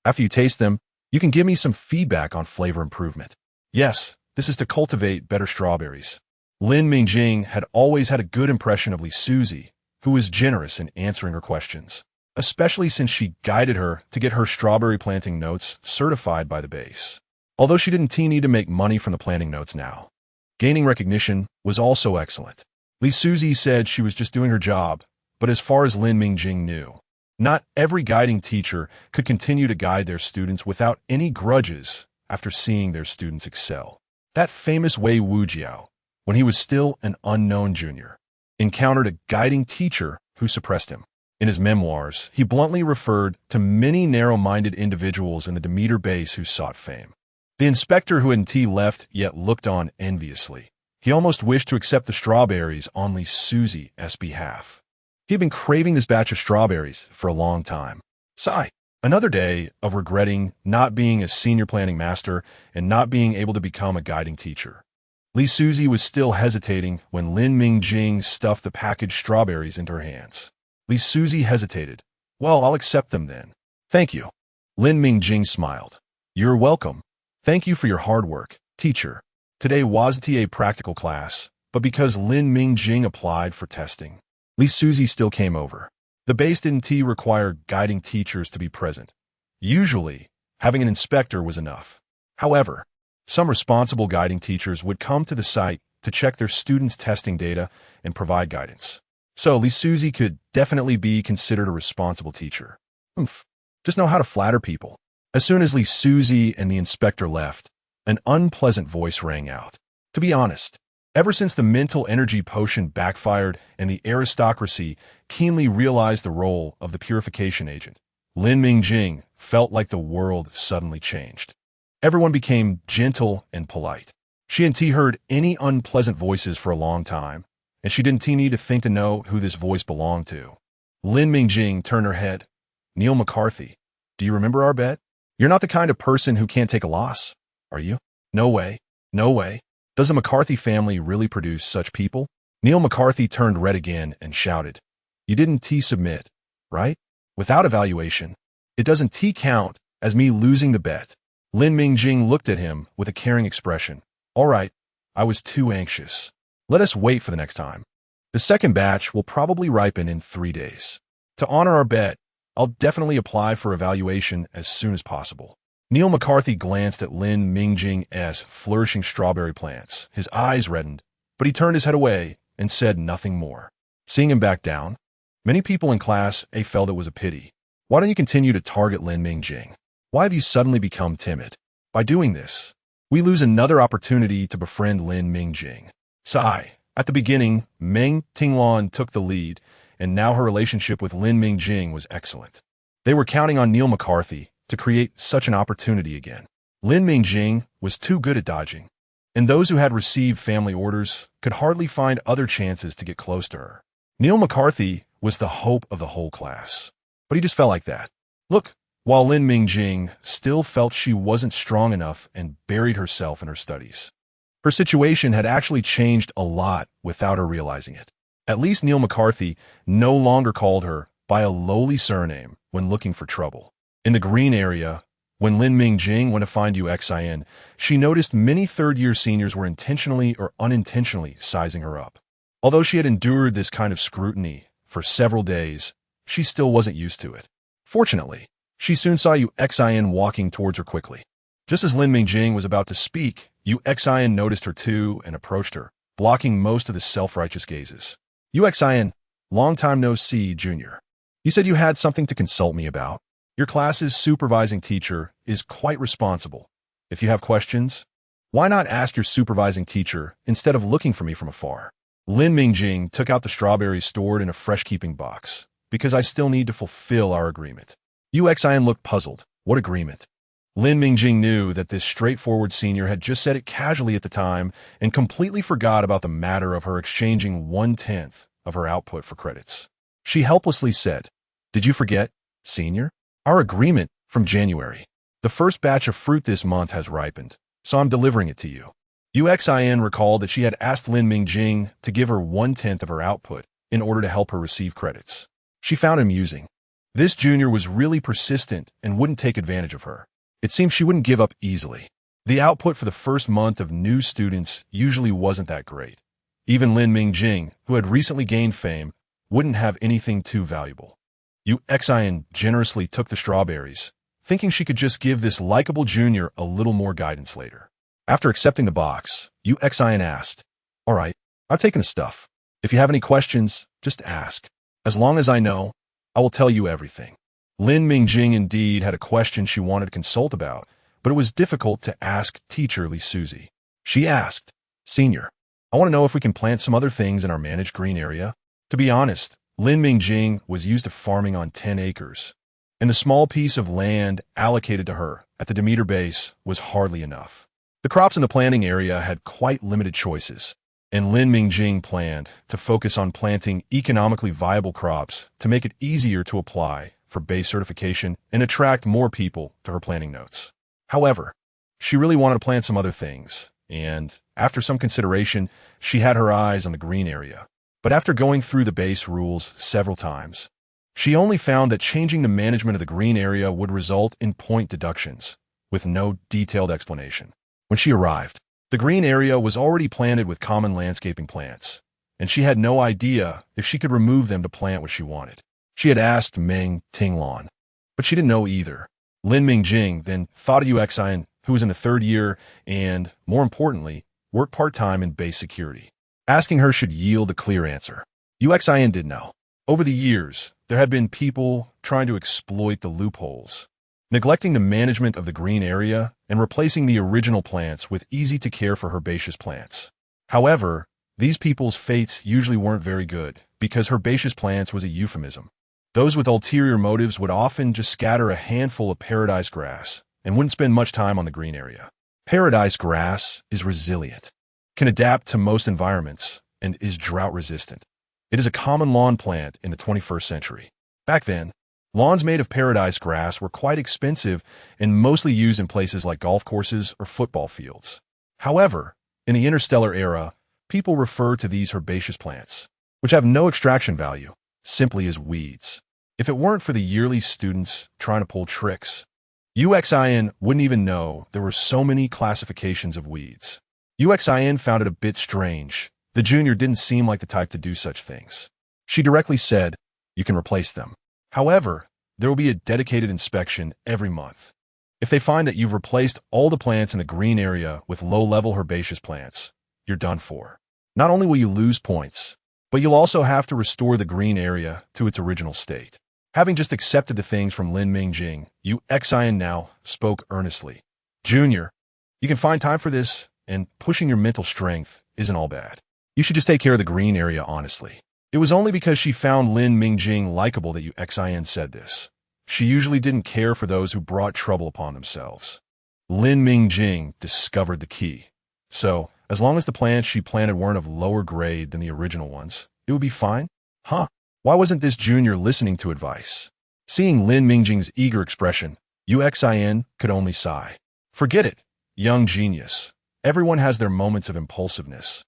After you taste them, you can give me some feedback on flavor improvement. Yes, this is to cultivate better strawberries. Lin Mingjing had always had a good impression of Li Suzy, who was generous in answering her questions, especially since she guided her to get her strawberry planting notes certified by the base. Although she didn't need to make money from the planting notes now, gaining recognition was also excellent. Li Suzy said she was just doing her job, but as far as Lin Mingjing knew, Not every guiding teacher could continue to guide their students without any grudges after seeing their students excel. That famous Wei Wujiao, when he was still an unknown junior, encountered a guiding teacher who suppressed him. In his memoirs, he bluntly referred to many narrow-minded individuals in the Demeter base who sought fame. The inspector who hadn't left yet looked on enviously. He almost wished to accept the strawberries on Li Suzi's behalf. He had been craving this batch of strawberries for a long time. Sigh. Another day of regretting not being a senior planning master and not being able to become a guiding teacher. Li Suzi was still hesitating when Lin Mingjing stuffed the packaged strawberries into her hands. Li Suzi hesitated. Well, I'll accept them then. Thank you. Lin Mingjing smiled. You're welcome. Thank you for your hard work, teacher. Today wasn't a practical class, but because Lin Mingjing applied for testing, Li Suzi still came over. The base didn't require guiding teachers to be present. Usually, having an inspector was enough. However, some responsible guiding teachers would come to the site to check their students' testing data and provide guidance. So Li Suzi could definitely be considered a responsible teacher. Just know how to flatter people. As soon as Li Suzi and the inspector left, an unpleasant voice rang out. To be honest, ever since the mental energy potion backfired and the aristocracy keenly realized the role of the purification agent, Lin Mingjing felt like the world suddenly changed. Everyone became gentle and polite. She hadn't heard any unpleasant voices for a long time, and she didn't need to think to know who this voice belonged to. Lin Mingjing turned her head. Neil McCarthy, do you remember our bet? You're not the kind of person who can't take a loss, are you? No way. No way. Does the McCarthy family really produce such people? Neil McCarthy turned red again and shouted. You didn't submit, right? Without evaluation. It doesn't count as me losing the bet. Lin Mingjing looked at him with a caring expression. All right, I was too anxious. Let us wait for the next time. The second batch will probably ripen in 3 days. To honor our bet, I'll definitely apply for evaluation as soon as possible. Neil McCarthy glanced at Lin Mingjing's flourishing strawberry plants. His eyes reddened, but he turned his head away and said nothing more. Seeing him back down, many people in class felt it was a pity. Why don't you continue to target Lin Mingjing? Why have you suddenly become timid? By doing this, we lose another opportunity to befriend Lin Mingjing. Sigh. At the beginning, Meng Tingluan took the lead, and now her relationship with Lin Mingjing was excellent. They were counting on Neil McCarthy to create such an opportunity again. Lin Mingjing was too good at dodging, and those who had received family orders could hardly find other chances to get close to her. Neil McCarthy was the hope of the whole class, but he just felt like that. Look, while Lin Mingjing still felt she wasn't strong enough and buried herself in her studies. Her situation had actually changed a lot without her realizing it. At least Neil McCarthy no longer called her by a lowly surname when looking for trouble. In the green area, when Lin Mingjing went to find UXIN, she noticed many third-year seniors were intentionally or unintentionally sizing her up. Although she had endured this kind of scrutiny for several days, she still wasn't used to it. Fortunately, she soon saw UXIN walking towards her quickly. Just as Lin Mingjing was about to speak, UXIN noticed her too and approached her, blocking most of the self-righteous gazes. UXIN, long time no see, Junior. You said you had something to consult me about. Your class's supervising teacher is quite responsible. If you have questions, why not ask your supervising teacher instead of looking for me from afar? Lin Mingjing took out the strawberries stored in a fresh-keeping box, because I still need to fulfill our agreement. UXIN looked puzzled. What agreement? Lin Mingjing knew that this straightforward senior had just said it casually at the time and completely forgot about the matter of her exchanging 1/10 of her output for credits. She helplessly said, Did you forget, senior? Our agreement from January. The first batch of fruit this month has ripened, so I'm delivering it to you. UXIN recalled that she had asked Lin Mingjing to give her 1/10 of her output in order to help her receive credits. She found him amusing. This junior was really persistent and wouldn't take advantage of her. It seemed she wouldn't give up easily. The output for the first month of new students usually wasn't that great. Even Lin Mingjing, who had recently gained fame, wouldn't have anything too valuable. UXIN generously took the strawberries, thinking she could just give this likable junior a little more guidance later. After accepting the box, UXIN asked, All right, I've taken the stuff. If you have any questions, just ask. As long as I know, I will tell you everything. Lin Mingjing indeed had a question she wanted to consult about, but it was difficult to ask teacher Li Suzy. She asked, Senior, I want to know if we can plant some other things in our managed green area. To be honest, Lin Mingjing was used to farming on 10 acres, and the small piece of land allocated to her at the Demeter base was hardly enough. The crops in the planting area had quite limited choices, and Lin Mingjing planned to focus on planting economically viable crops to make it easier to apply for base certification and attract more people to her planting notes. However, she really wanted to plant some other things, and after some consideration, she had her eyes on the green area. But after going through the base rules several times, she only found that changing the management of the green area would result in point deductions, with no detailed explanation. When she arrived, the green area was already planted with common landscaping plants, and she had no idea if she could remove them to plant what she wanted. She had asked Meng Tinglon, but she didn't know either. Lin Mingjing then thought of Yuan, who was in the 3rd year and, more importantly, worked part-time in base security. Asking her should yield a clear answer. Yuan did know. Over the years, there had been people trying to exploit the loopholes, neglecting the management of the green area and replacing the original plants with easy-to-care for herbaceous plants. However, these people's fates usually weren't very good because herbaceous plants was a euphemism. Those with ulterior motives would often just scatter a handful of paradise grass and wouldn't spend much time on the green area. Paradise grass is resilient, can adapt to most environments, and is drought-resistant. It is a common lawn plant in the 21st century. Back then, lawns made of paradise grass were quite expensive and mostly used in places like golf courses or football fields. However, in the interstellar era, people refer to these herbaceous plants, which have no extraction value, simply as weeds. If it weren't for the yearly students trying to pull tricks, Yuan wouldn't even know there were so many classifications of weeds. Yuan found it a bit strange. The junior didn't seem like the type to do such things. She directly said, you can replace them. However, there will be a dedicated inspection every month. If they find that you've replaced all the plants in the green area with low-level herbaceous plants, you're done for. Not only will you lose points, but you'll also have to restore the green area to its original state. Having just accepted the things from Lin Mingjing, Yuan now spoke earnestly. Junior, you can find time for this, and pushing your mental strength isn't all bad. You should just take care of the green area honestly. It was only because she found Lin Mingjing likable that Yuan said this. She usually didn't care for those who brought trouble upon themselves. Lin Mingjing discovered the key. So, as long as the plants she planted weren't of lower grade than the original ones, it would be fine? Huh? Why wasn't this junior listening to advice? Seeing Lin Mingjing's eager expression, Yuan could only sigh. Forget it, young genius. Everyone has their moments of impulsiveness.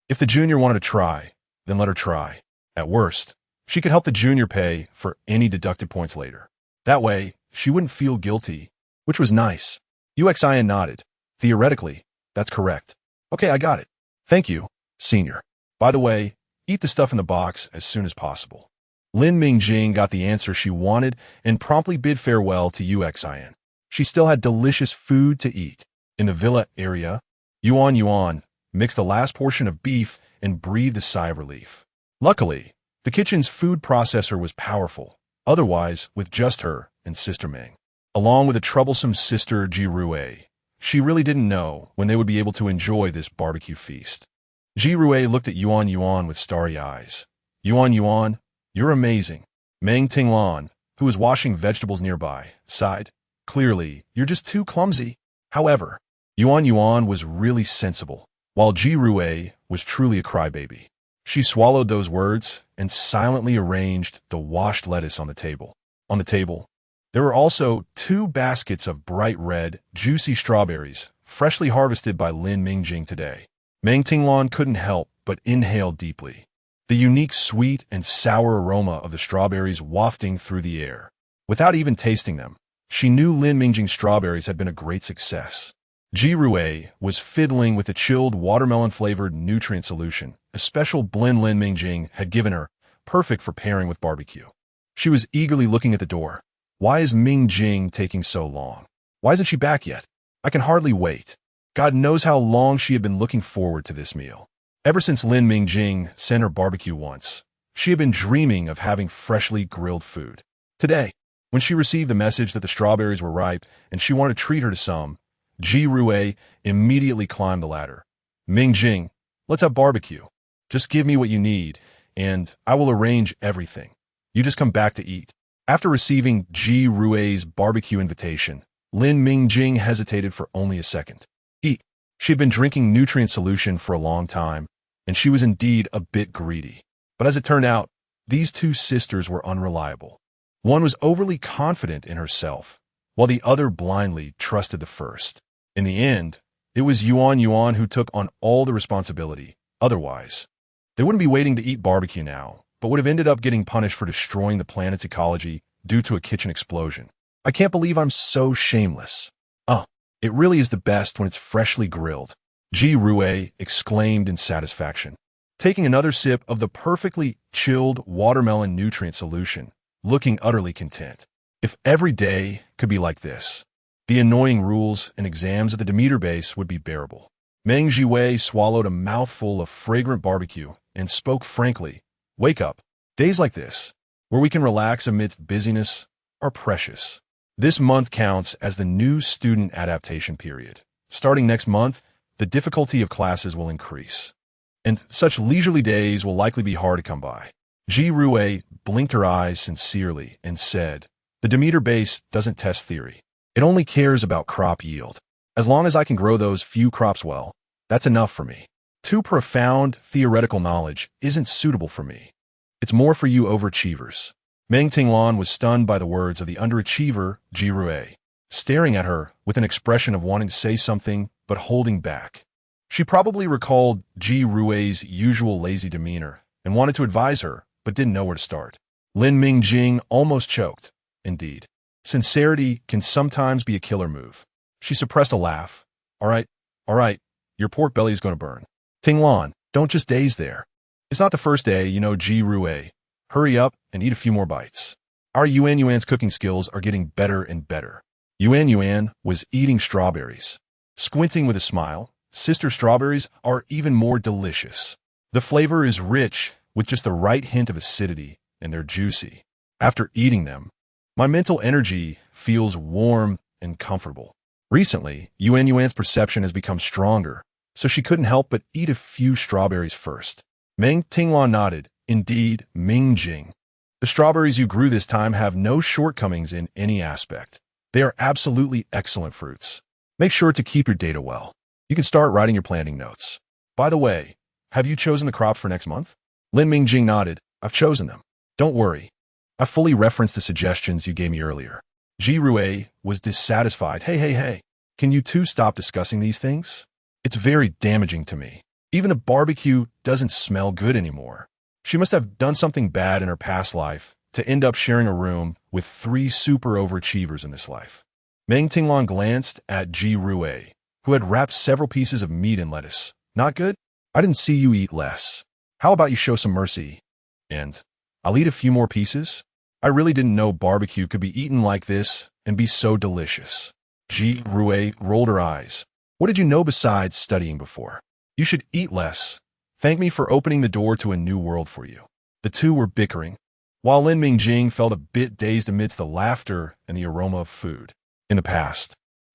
If the junior wanted to try, then let her try. At worst, she could help the junior pay for any deducted points later. That way, she wouldn't feel guilty, which was nice. Yuan nodded. Theoretically, that's correct. Okay, I got it. Thank you, senior. By the way, eat the stuff in the box as soon as possible. Lin Mingjing got the answer she wanted and promptly bid farewell to Yuan. She still had delicious food to eat. In the villa area, Yuan mixed the last portion of beef and breathed a sigh of relief. Luckily, the kitchen's food processor was powerful, otherwise with just her and Sister Meng, along with a troublesome sister Jirue. She really didn't know when they would be able to enjoy this barbecue feast. Jirue looked at Yuan with starry eyes. Yuan, you're amazing. Meng Tinglon, who was washing vegetables nearby, sighed. Clearly, you're just too clumsy. However, Yuan was really sensible, while Jirue was truly a crybaby. She swallowed those words and silently arranged the washed lettuce on the table. On the table, there were also 2 baskets of bright red, juicy strawberries, freshly harvested by Lin Mingjing today. Meng Tinglon couldn't help but inhale deeply, the unique sweet and sour aroma of the strawberries wafting through the air. Without even tasting them, she knew Lin Mingjing's strawberries had been a great success. Jirue was fiddling with a chilled watermelon-flavored nutrient solution, a special blend Lin Mingjing had given her, perfect for pairing with barbecue. She was eagerly looking at the door. Why is Mingjing taking so long? Why isn't she back yet? I can hardly wait. God knows how long she had been looking forward to this meal. Ever since Lin Mingjing sent her barbecue once, She had been dreaming of having freshly grilled food. Today, when she received the message that the strawberries were ripe and she wanted to treat her to some, Ji Rui immediately climbed the ladder. Mingjing, let's have barbecue. Just give me what you need, and I will arrange everything. You just come back to eat. After receiving Ji Rui's barbecue invitation, Lin Mingjing hesitated for only a second. Eat. She had been drinking nutrient solution for a long time, and she was indeed a bit greedy. But as it turned out, these two sisters were unreliable. One was overly confident in herself, while the other blindly trusted the first. In the end, it was Yuan who took on all the responsibility. Otherwise, they wouldn't be waiting to eat barbecue now, but would have ended up getting punished for destroying the planet's ecology due to a kitchen explosion. I can't believe I'm so shameless. It really is the best when it's freshly grilled, Ji Rui exclaimed in satisfaction, taking another sip of the perfectly chilled watermelon nutrient solution, looking utterly content. If every day could be like this, the annoying rules and exams at the Demeter base would be bearable. Meng Jiwei swallowed a mouthful of fragrant barbecue and spoke frankly. Wake up. Days like this, where we can relax amidst busyness, are precious. This month counts as the new student adaptation period. Starting next month, the difficulty of classes will increase, and such leisurely days will likely be hard to come by. Ji Rui blinked her eyes sincerely and said, the Demeter base doesn't test theory. It only cares about crop yield. As long as I can grow those few crops well, that's enough for me. Too profound theoretical knowledge isn't suitable for me. It's more for you overachievers. Meng Tinglan was stunned by the words of the underachiever Ji Rui, staring at her with an expression of wanting to say something but holding back. She probably recalled Ji Rui's usual lazy demeanor and wanted to advise her, but didn't know where to start. Lin Mingjing almost choked. Indeed, sincerity can sometimes be a killer move. She suppressed a laugh. All right, your pork belly is going to burn. Tinglan, don't just daze there. It's not the first day, Ji Rui. Hurry up and eat a few more bites. Our Yuan's cooking skills are getting better and better. Yuan was eating strawberries. Squinting with a smile, sister strawberries are even more delicious. The flavor is rich with just the right hint of acidity, and they're juicy. After eating them, my mental energy feels warm and comfortable. Recently, Yuan's perception has become stronger, so she couldn't help but eat a few strawberries first. Meng Tinglan nodded. Indeed, Mingjing. The strawberries you grew this time have no shortcomings in any aspect. They are absolutely excellent fruits. Make sure to keep your data well. You can start writing your planting notes. By the way, have you chosen the crops for next month? Lin Mingjing nodded. I've chosen them. Don't worry. I fully referenced the suggestions you gave me earlier. Ji Rui was dissatisfied. Hey. Can you two stop discussing these things? It's very damaging to me. Even the barbecue doesn't smell good anymore. She must have done something bad in her past life to end up sharing a room with 3 super overachievers in this life. Meng Tinglan glanced at Ji Rui, who had wrapped several pieces of meat in lettuce. Not good? I didn't see you eat less. How about you show some mercy? And I'll eat a few more pieces? I really didn't know barbecue could be eaten like this and be so delicious. Ji Rui rolled her eyes. What did you know besides studying before? You should eat less. Thank me for opening the door to a new world for you. The two were bickering, while Lin Mingjing felt a bit dazed amidst the laughter and the aroma of food. In the past,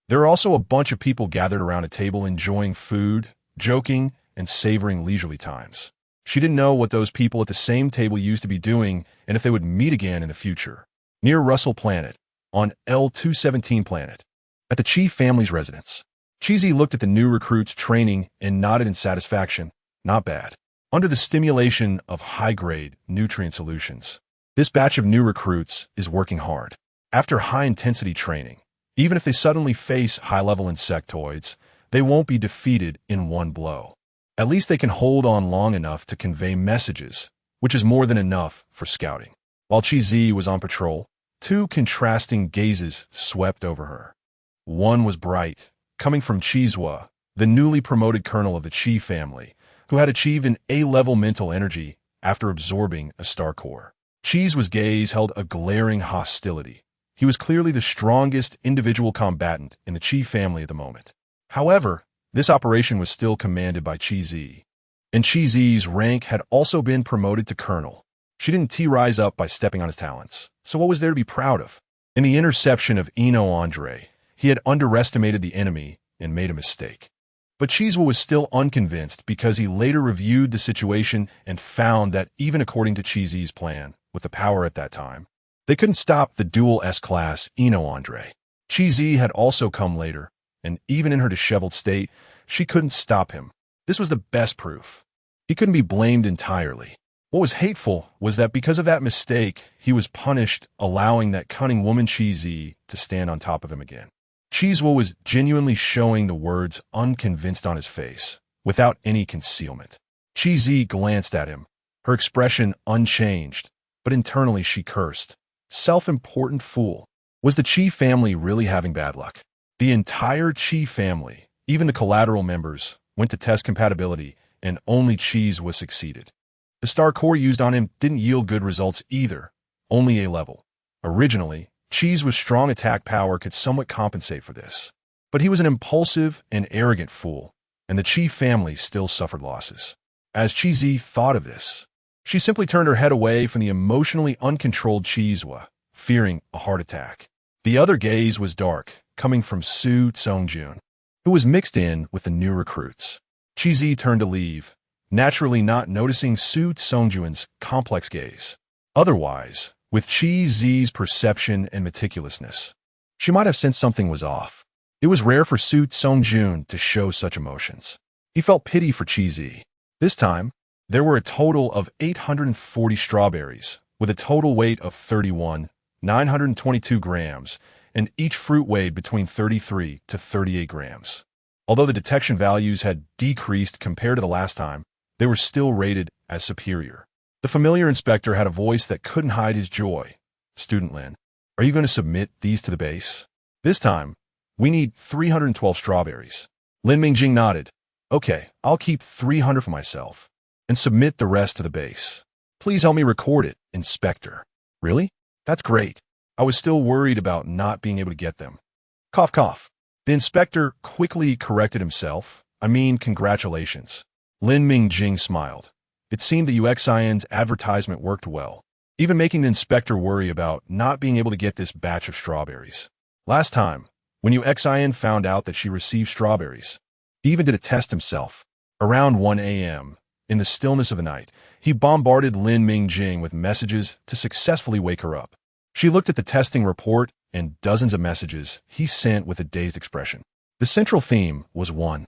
there were also a bunch of people gathered around a table enjoying food, joking, and savoring leisurely times. She didn't know what those people at the same table used to be doing and if they would meet again in the future. Near Russell Planet, on L217 Planet, at the Chief family's residence, Cheesy looked at the new recruits training and nodded in satisfaction. Not bad. Under the stimulation of high-grade nutrient solutions, this batch of new recruits is working hard. After high-intensity training, even if they suddenly face high-level insectoids, they won't be defeated in one blow. At least they can hold on long enough to convey messages, which is more than enough for scouting. While Chi-Zi was on patrol, 2 contrasting gazes swept over her. One was bright, coming from Chizhua, the newly promoted colonel of the Qi family, who had achieved an A-level mental energy after absorbing a star core. Chi's gaze held a glaring hostility. He was clearly the strongest individual combatant in the Qi family at the moment. However, this operation was still commanded by Chi-Zi, and Chi-Zi's rank had also been promoted to colonel. She didn't rise up by stepping on his talents. So what was there to be proud of? In the interception of Eno Andre, he had underestimated the enemy and made a mistake. But Cheeswa was still unconvinced because he later reviewed the situation and found that even according to Cheesy's plan, with the power at that time, they couldn't stop the dual S-class Eno Andre. Cheesy had also come later, and even in her disheveled state, she couldn't stop him. This was the best proof. He couldn't be blamed entirely. What was hateful was that because of that mistake, he was punished, allowing that cunning woman Cheesy to stand on top of him again. Cheeswa was genuinely showing the words unconvinced on his face, without any concealment. Cheesy glanced at him, her expression unchanged, but internally she cursed. Self-important fool. Was the Chi family really having bad luck? The entire Chi family, even the collateral members, went to test compatibility, and only Cheeswa succeeded. The star core used on him didn't yield good results either, only A level. Originally, Cheeswa's strong attack power could somewhat compensate for this. But he was an impulsive and arrogant fool, and the Chi family still suffered losses. As Cheesy thought of this, she simply turned her head away from the emotionally uncontrolled Cheeswa, fearing a heart attack. The other gaze was dark, coming from Su Tsongjun, who was mixed in with the new recruits. Cheesy turned to leave, naturally not noticing Su Tsongjun's complex gaze. Otherwise, with Cheesy's perception and meticulousness, she might have sensed something was off. It was rare for Su Tsongjun to show such emotions. He felt pity for Cheesy. This time, there were a total of 840 strawberries, with a total weight of 31,922 grams, and each fruit weighed between 33 to 38 grams. Although the detection values had decreased compared to the last time, they were still rated as superior. The familiar inspector had a voice that couldn't hide his joy. Student Lin, are you going to submit these to the base? This time, we need 312 strawberries. Lin Mingjing nodded. Okay, I'll keep 300 for myself and submit the rest to the base. Please help me record it, Inspector. Really? That's great. I was still worried about not being able to get them. Cough, cough. The inspector quickly corrected himself. I mean, congratulations. Lin Mingjing smiled. It seemed that UXIN's advertisement worked well, even making the inspector worry about not being able to get this batch of strawberries. Last time, when UXIN found out that she received strawberries, he even did a test himself. Around 1 a.m., in the stillness of the night, he bombarded Lin Mingjing with messages to successfully wake her up. She looked at the testing report and dozens of messages he sent with a dazed expression. The central theme was 1.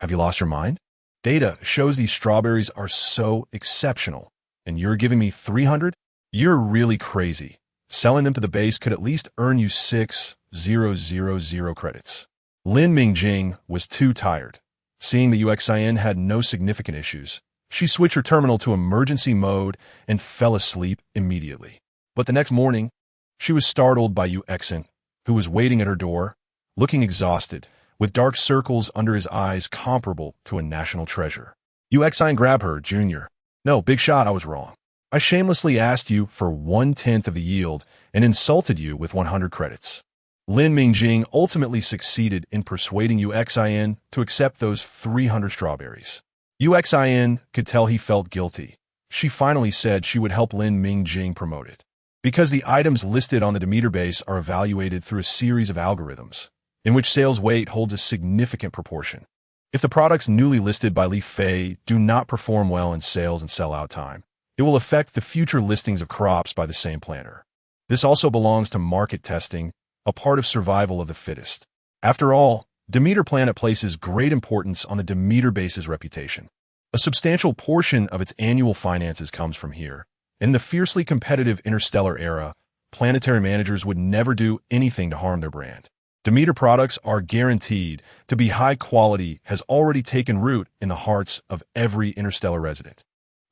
Have you lost your mind? Data shows these strawberries are so exceptional, and you're giving me 300? You're really crazy. Selling them to the base could at least earn you 6,000 credits. Lin Mingjing was too tired. Seeing the UXIN had no significant issues, she switched her terminal to emergency mode and fell asleep immediately. But the next morning, she was startled by UXIN, who was waiting at her door, looking exhausted, with dark circles under his eyes comparable to a national treasure. UXIN grabbed her, Junior. No, big shot, I was wrong. I shamelessly asked you for 1/10 of the yield and insulted you with 100 credits. Lin Mingjing ultimately succeeded in persuading UXIN to accept those 300 strawberries. UXIN could tell he felt guilty. She finally said she would help Lin Mingjing promote it. Because the items listed on the Demeter base are evaluated through a series of algorithms, in which sales weight holds a significant proportion. If the products newly listed by Li Fei do not perform well in sales and sell-out time, it will affect the future listings of crops by the same planner. This also belongs to market testing, a part of survival of the fittest. After all, Demeter Planet places great importance on the Demeter base's reputation. A substantial portion of its annual finances comes from here. In the fiercely competitive interstellar era, planetary managers would never do anything to harm their brand. Demeter products are guaranteed to be high quality has already taken root in the hearts of every interstellar resident.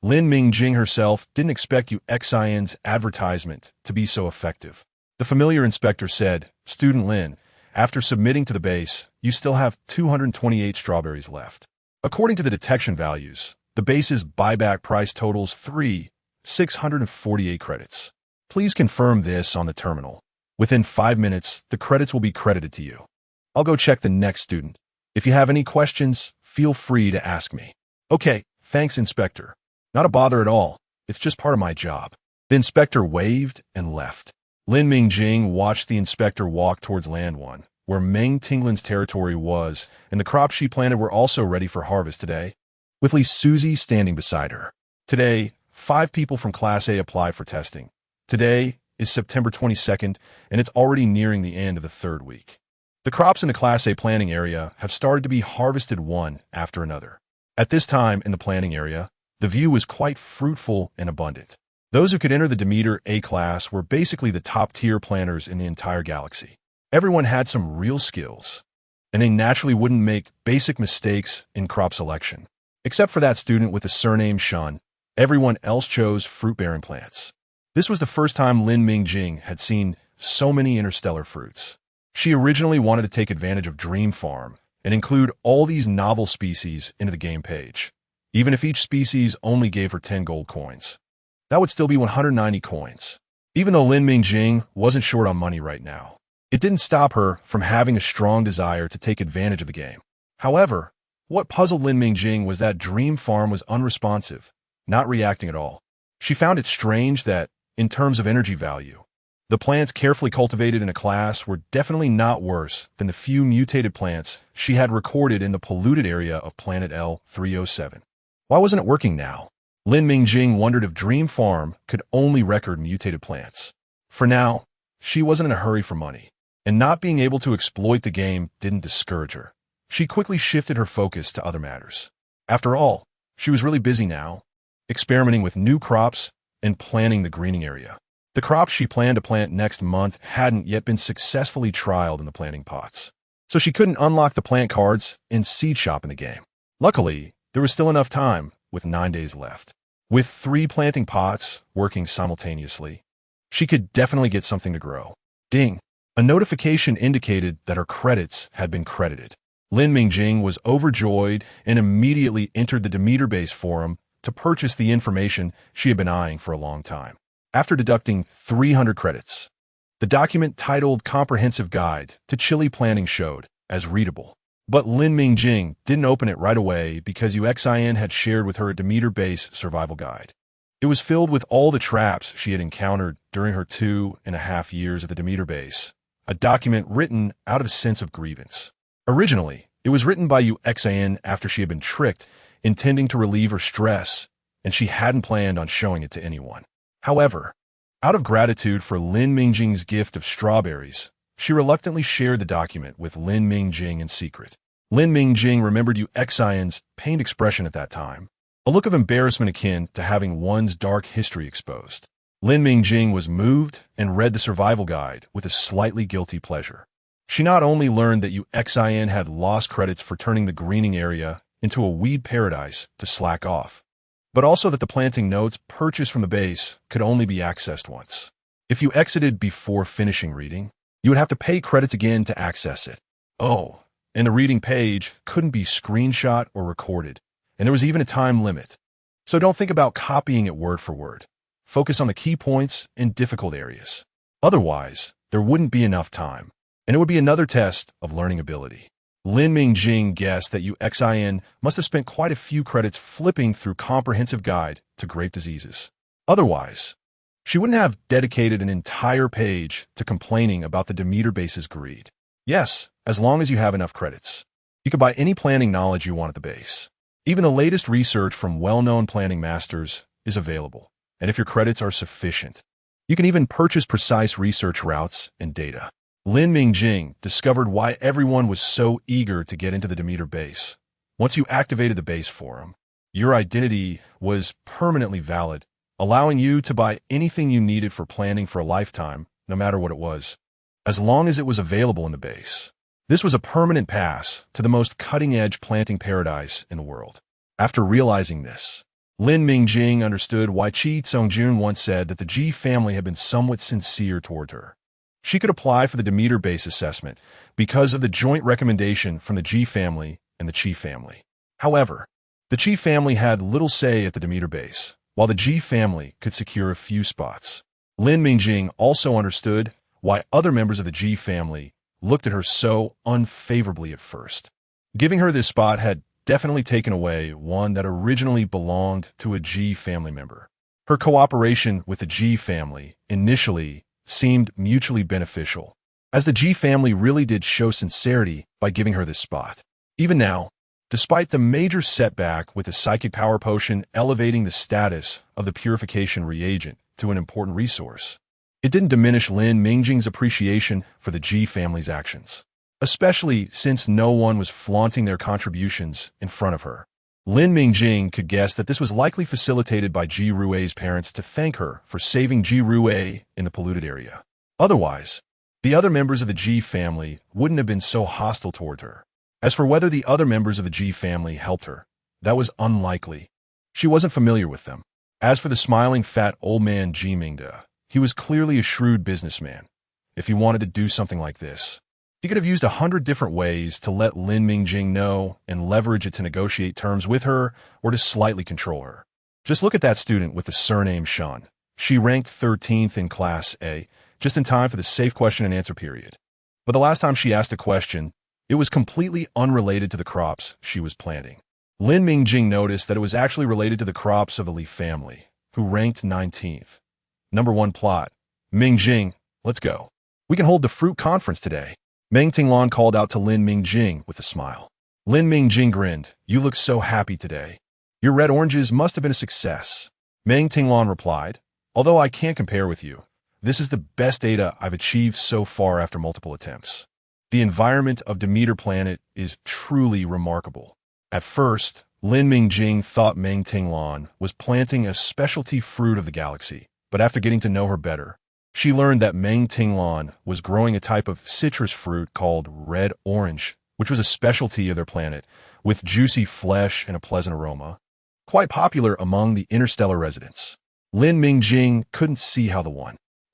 Lin Mingjing herself didn't expect UXIN's advertisement to be so effective. The familiar inspector said, Student Lin, after submitting to the base, you still have 228 strawberries left. According to the detection values, the base's buyback price totals 3,648 credits. Please confirm this on the terminal. Within 5 minutes, the credits will be credited to you. I'll go check the next student. If you have any questions, feel free to ask me. Okay, thanks, Inspector. Not a bother at all. It's It's just part of my job." The inspector waved and left. Lin Mingjing watched the inspector walk towards Land 1, where Meng Tinglin's territory was, and the crops she planted were also ready for harvest today, with Li Suzy standing beside her. Today, 5 people from Class A applied for testing. Today is September 22nd, and it's already nearing the end of the 3rd week. The crops in the Class A planting area have started to be harvested one after another. At this time in the planting area, the view was quite fruitful and abundant. Those who could enter the Demeter A class were basically the top-tier planters in the entire galaxy. Everyone had some real skills, and they naturally wouldn't make basic mistakes in crop selection. Except for that student with the surname Shun, everyone else chose fruit-bearing plants. This was the first time Lin Mingjing had seen so many interstellar fruits. She originally wanted to take advantage of Dream Farm and include all these novel species into the game page, even if each species only gave her 10 gold coins. That would still be 190 coins. Even though Lin Mingjing wasn't short on money right now, it didn't stop her from having a strong desire to take advantage of the game. However, what puzzled Lin Mingjing was that Dream Farm was unresponsive, not reacting at all. She found it strange that, in terms of energy value, the plants carefully cultivated in a class were definitely not worse than the few mutated plants she had recorded in the polluted area of Planet L307. Why wasn't it working now? Lin Mingjing wondered if Dream Farm could only record mutated plants. For now, she wasn't in a hurry for money, and not being able to exploit the game didn't discourage her. She quickly shifted her focus to other matters. After all, she was really busy now, experimenting with new crops and planning the greening area. The crops she planned to plant next month hadn't yet been successfully trialed in the planting pots, so she couldn't unlock the plant cards and seed shop in the game. Luckily, there was still enough time, with 9 days left. With 3 planting pots working simultaneously, she could definitely get something to grow. Ding! A notification indicated that her credits had been credited. Lin Mingjing was overjoyed and immediately entered the Demeter Base forum to purchase the information she had been eyeing for a long time. After deducting 300 credits, the document titled Comprehensive Guide to Chili Planting showed as readable. But Lin Mingjing didn't open it right away because UXIN had shared with her a Demeter Base survival guide. It was filled with all the traps she had encountered during her 2.5 years at the Demeter Base, a document written out of a sense of grievance. Originally, it was written by UXIN after she had been tricked, intending to relieve her stress, and she hadn't planned on showing it to anyone. However, out of gratitude for Lin Mingjing's gift of strawberries, she reluctantly shared the document with Lin Mingjing in secret. Lin Mingjing remembered UXIN's pained expression at that time, a look of embarrassment akin to having one's dark history exposed. Lin Mingjing was moved and read the survival guide with a slightly guilty pleasure. She not only learned that UXIN had lost credits for turning the greening area into a weed paradise to slack off, but also that the planting notes purchased from the base could only be accessed once. If you exited before finishing reading, you would have to pay credits again to access it. Oh, and the reading page couldn't be screenshot or recorded, and there was even a time limit. So don't think about copying it word for word. Focus on the key points and difficult areas. Otherwise, there wouldn't be enough time, and it would be another test of learning ability. Lin Mingjing guessed that UXIN must have spent quite a few credits flipping through Comprehensive Guide to Grape Diseases. Otherwise, she wouldn't have dedicated an entire page to complaining about the Demeter Base's greed. Yes, as long as you have enough credits. You could buy any planning knowledge you want at the base. Even the latest research from well-known planning masters is available, and if your credits are sufficient, you can even purchase precise research routes and data. Lin Mingjing discovered why everyone was so eager to get into the Demeter Base. Once you activated the base forum, your identity was permanently valid, allowing you to buy anything you needed for planning for a lifetime, no matter what it was, as long as it was available in the base. This was a permanent pass to the most cutting-edge planting paradise in the world. After realizing this, Lin Mingjing understood why Chi Tsongjun once said that the G family had been somewhat sincere toward her. She could apply for the Demeter Base assessment because of the joint recommendation from the G family and the Chi family. However, the Chi family had little say at the Demeter Base, while the G family could secure a few spots. Lin Mingjing also understood why other members of the G family looked at her so unfavorably at first. Giving her this spot had definitely taken away one that originally belonged to a G family member. Her cooperation with the G family initially seemed mutually beneficial, as the G family really did show sincerity by giving her this spot. Even now, despite the major setback with the psychic power potion elevating the status of the purification reagent to an important resource, it didn't diminish Lin Mingjing's appreciation for the G family's actions, especially since no one was flaunting their contributions in front of her. Lin Mingjing could guess that this was likely facilitated by Ji Rui's parents to thank her for saving Ji Rui in the polluted area. Otherwise, the other members of the Ji family wouldn't have been so hostile toward her. As for whether the other members of the Ji family helped her, that was unlikely. She wasn't familiar with them. As for the smiling fat old man Ji Mingde, he was clearly a shrewd businessman. If he wanted to do something like this, he could have used 100 different ways to let Lin Mingjing know and leverage it to negotiate terms with her or to slightly control her. Just look at that student with the surname Shan. She ranked 13th in Class A, just in time for the safe question and answer period. But the last time she asked a question, it was completely unrelated to the crops she was planting. Lin Mingjing noticed that it was actually related to the crops of the Li family, who ranked 19th. Number 1 plot. Mingjing, let's go. We can hold the fruit conference today. Meng Tinglon called out to Lin Mingjing with a smile. Lin Mingjing grinned. You look so happy today. Your red oranges must have been a success. Meng Tinglon replied, although I can't compare with you, this is the best data I've achieved so far after multiple attempts. The environment of Demeter Planet is truly remarkable. At first, Lin Mingjing thought Meng Tinglon was planting a specialty fruit of the galaxy, but after getting to know her better, she learned that Meng Tinglon was growing a type of citrus fruit called red orange, which was a specialty of their planet, with juicy flesh and a pleasant aroma, quite popular among the interstellar residents. Lin Mingjing couldn't see how the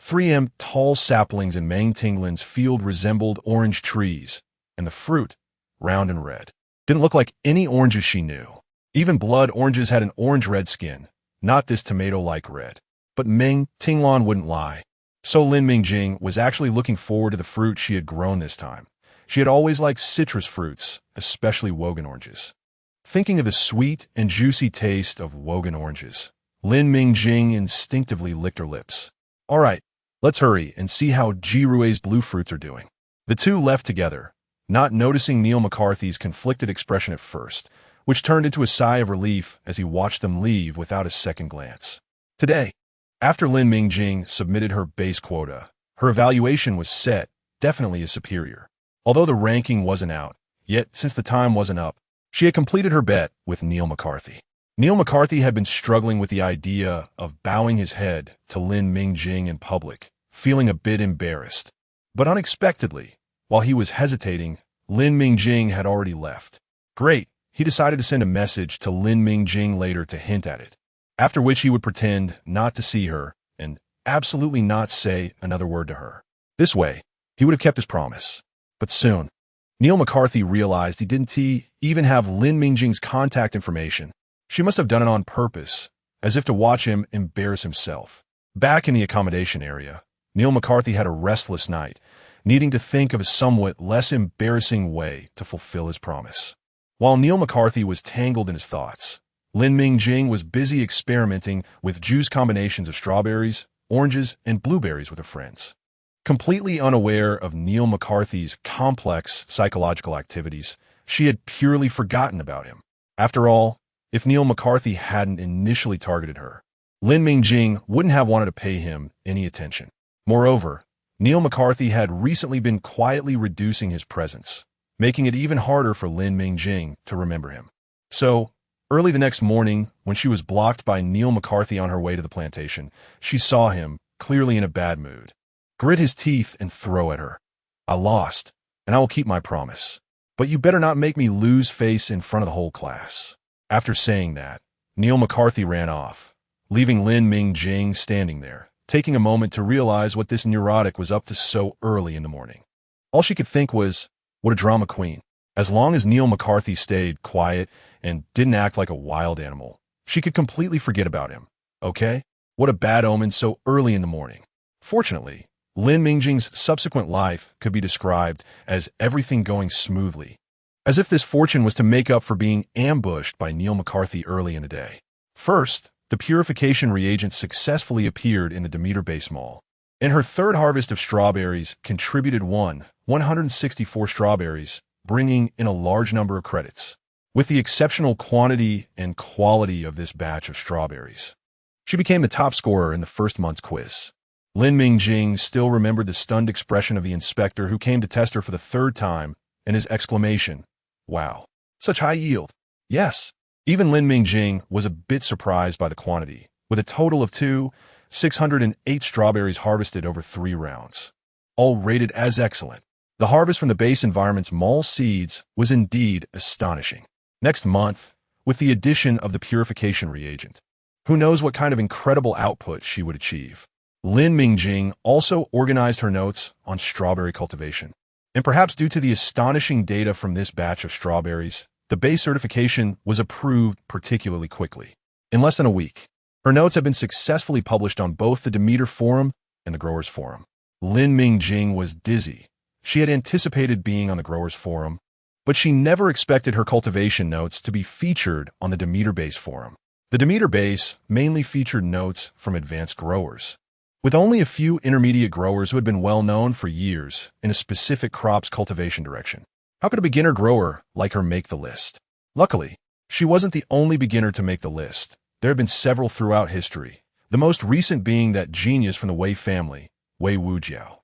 3M tall saplings in Meng Tinglon's field resembled orange trees, and the fruit, round and red, didn't look like any oranges she knew. Even blood oranges had an orange-red skin, not this tomato-like red. But Meng Tinglon wouldn't lie. So Lin Mingjing was actually looking forward to the fruit she had grown this time. She had always liked citrus fruits, especially Wogan oranges. Thinking of the sweet and juicy taste of Wogan oranges, Lin Mingjing instinctively licked her lips. All right, let's hurry and see how Ji Rui's blue fruits are doing. The two left together, not noticing Neil McCarthy's conflicted expression at first, which turned into a sigh of relief as he watched them leave without a second glance. Today, after Lin Mingjing submitted her base quota, her evaluation was set, definitely as superior. Although the ranking wasn't out, yet since the time wasn't up, she had completed her bet with Neil McCarthy. Neil McCarthy had been struggling with the idea of bowing his head to Lin Mingjing in public, feeling a bit embarrassed. But unexpectedly, while he was hesitating, Lin Mingjing had already left. Great, he decided to send a message to Lin Mingjing later to hint at it, after which he would pretend not to see her and absolutely not say another word to her. This way, he would have kept his promise. But soon, Neil McCarthy realized he didn't even have Lin Mingjing's contact information. She must have done it on purpose, as if to watch him embarrass himself. Back in the accommodation area, Neil McCarthy had a restless night, needing to think of a somewhat less embarrassing way to fulfill his promise. While Neil McCarthy was tangled in his thoughts, Lin Mingjing was busy experimenting with juice combinations of strawberries, oranges, and blueberries with her friends. Completely unaware of Neil McCarthy's complex psychological activities, she had purely forgotten about him. After all, if Neil McCarthy hadn't initially targeted her, Lin Mingjing wouldn't have wanted to pay him any attention. Moreover, Neil McCarthy had recently been quietly reducing his presence, making it even harder for Lin Mingjing to remember him. So, early the next morning, when she was blocked by Neil McCarthy on her way to the plantation, she saw him, clearly in a bad mood, grit his teeth and throw at her. I lost, and I will keep my promise. But you better not make me lose face in front of the whole class. After saying that, Neil McCarthy ran off, leaving Lin Mingjing standing there, taking a moment to realize what this neurotic was up to so early in the morning. All she could think was, what a drama queen. As long as Neil McCarthy stayed quiet and didn't act like a wild animal, she could completely forget about him. Okay? What a bad omen so early in the morning. Fortunately, Lin Mingjing's subsequent life could be described as everything going smoothly, as if this fortune was to make up for being ambushed by Neil McCarthy early in the day. First, the purification reagent successfully appeared in the Demeter base mall. In her third harvest of strawberries, contributed 164 strawberries, bringing in a large number of credits. With the exceptional quantity and quality of this batch of strawberries, she became the top scorer in the first month's quiz. Lin Mingjing still remembered the stunned expression of the inspector who came to test her for the third time and his exclamation, "Wow, such high yield." Yes, even Lin Mingjing was a bit surprised by the quantity, with a total of 608 strawberries harvested over 3 rounds, all rated as excellent. The harvest from the base environment's mall seeds was indeed astonishing. Next month, with the addition of the purification reagent, who knows what kind of incredible output she would achieve. Lin Mingjing also organized her notes on strawberry cultivation. And perhaps due to the astonishing data from this batch of strawberries, the base certification was approved particularly quickly. In less than a week, her notes have been successfully published on both the Demeter Forum and the Growers Forum. Lin Mingjing was dizzy. She had anticipated being on the Growers Forum, but she never expected her cultivation notes to be featured on the Demeter Base Forum. The Demeter Base mainly featured notes from advanced growers, with only a few intermediate growers who had been well known for years in a specific crop's cultivation direction. How could a beginner grower like her make the list? Luckily, she wasn't the only beginner to make the list. There have been several throughout history, the most recent being that genius from the Wei family, Wei Wujiao.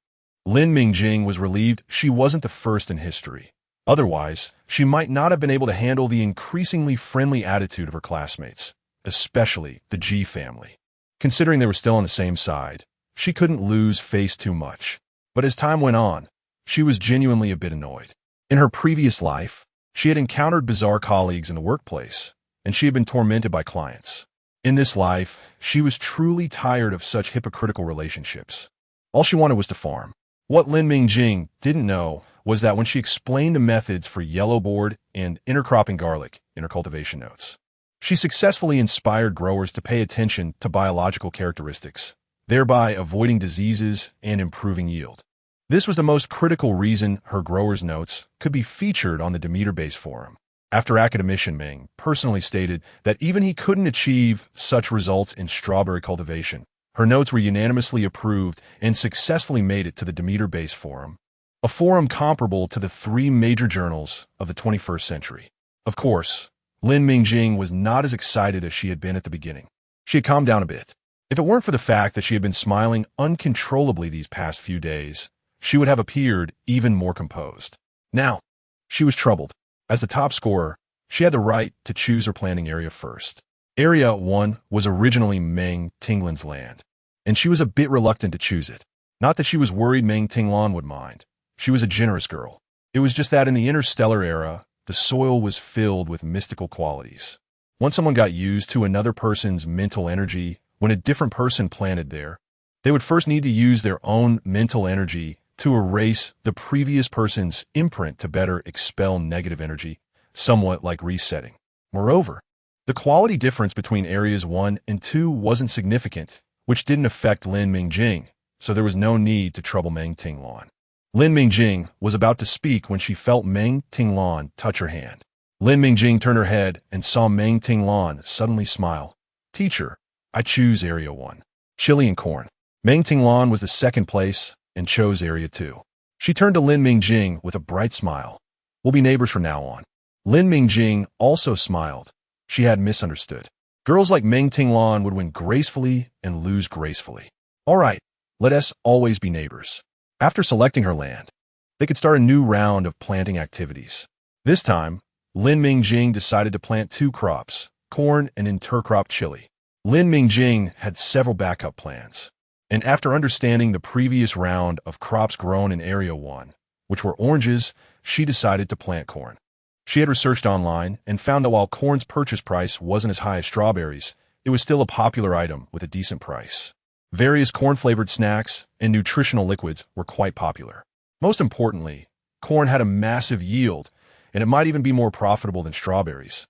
Lin Mingjing was relieved she wasn't the first in history. Otherwise, she might not have been able to handle the increasingly friendly attitude of her classmates, especially the Ji family. Considering they were still on the same side, she couldn't lose face too much. But as time went on, she was genuinely a bit annoyed. In her previous life, she had encountered bizarre colleagues in the workplace, and she had been tormented by clients. In this life, she was truly tired of such hypocritical relationships. All she wanted was to farm. What Lin Mingjing didn't know was that when she explained the methods for yellow board and intercropping garlic in her cultivation notes, she successfully inspired growers to pay attention to biological characteristics, thereby avoiding diseases and improving yield. This was the most critical reason her growers' notes could be featured on the Demeter Base Forum. After academician Meng personally stated that even he couldn't achieve such results in strawberry cultivation, her notes were unanimously approved and successfully made it to the Demeter Base Forum, a forum comparable to the 3 major journals of the 21st century. Of course, Lin Mingjing was not as excited as she had been at the beginning. She had calmed down a bit. If it weren't for the fact that she had been smiling uncontrollably these past few days, she would have appeared even more composed. Now, she was troubled. As the top scorer, she had the right to choose her planting area first. Area 1 was originally Meng Tinglan's land, and she was a bit reluctant to choose it. Not that she was worried Meng Tinglan would mind. She was a generous girl. It was just that in the interstellar era, the soil was filled with mystical qualities. Once someone got used to another person's mental energy, when a different person planted there, they would first need to use their own mental energy to erase the previous person's imprint to better expel negative energy, somewhat like resetting. Moreover, the quality difference between areas 1 and 2 wasn't significant, which didn't affect Lin Mingjing, so there was no need to trouble Meng Tinglan. Lin Mingjing was about to speak when she felt Meng Tinglan touch her hand. Lin Mingjing turned her head and saw Meng Tinglan suddenly smile. "Teacher, I choose Area 1. Chili and corn." Meng Tinglan was the second place and chose Area 2. She turned to Lin Mingjing with a bright smile. "We'll be neighbors from now on." Lin Mingjing also smiled. She had misunderstood. Girls like Meng Tinglan would win gracefully and lose gracefully. All right, let us always be neighbors. After selecting her land, they could start a new round of planting activities. This time, Lin Mingjing decided to plant 2 crops, corn and intercrop chili. Lin Mingjing had several backup plans, and after understanding the previous round of crops grown in Area 1, which were oranges, she decided to plant corn. She had researched online and found that while corn's purchase price wasn't as high as strawberries, it was still a popular item with a decent price. Various corn-flavored snacks and nutritional liquids were quite popular. Most importantly, corn had a massive yield, and it might even be more profitable than strawberries,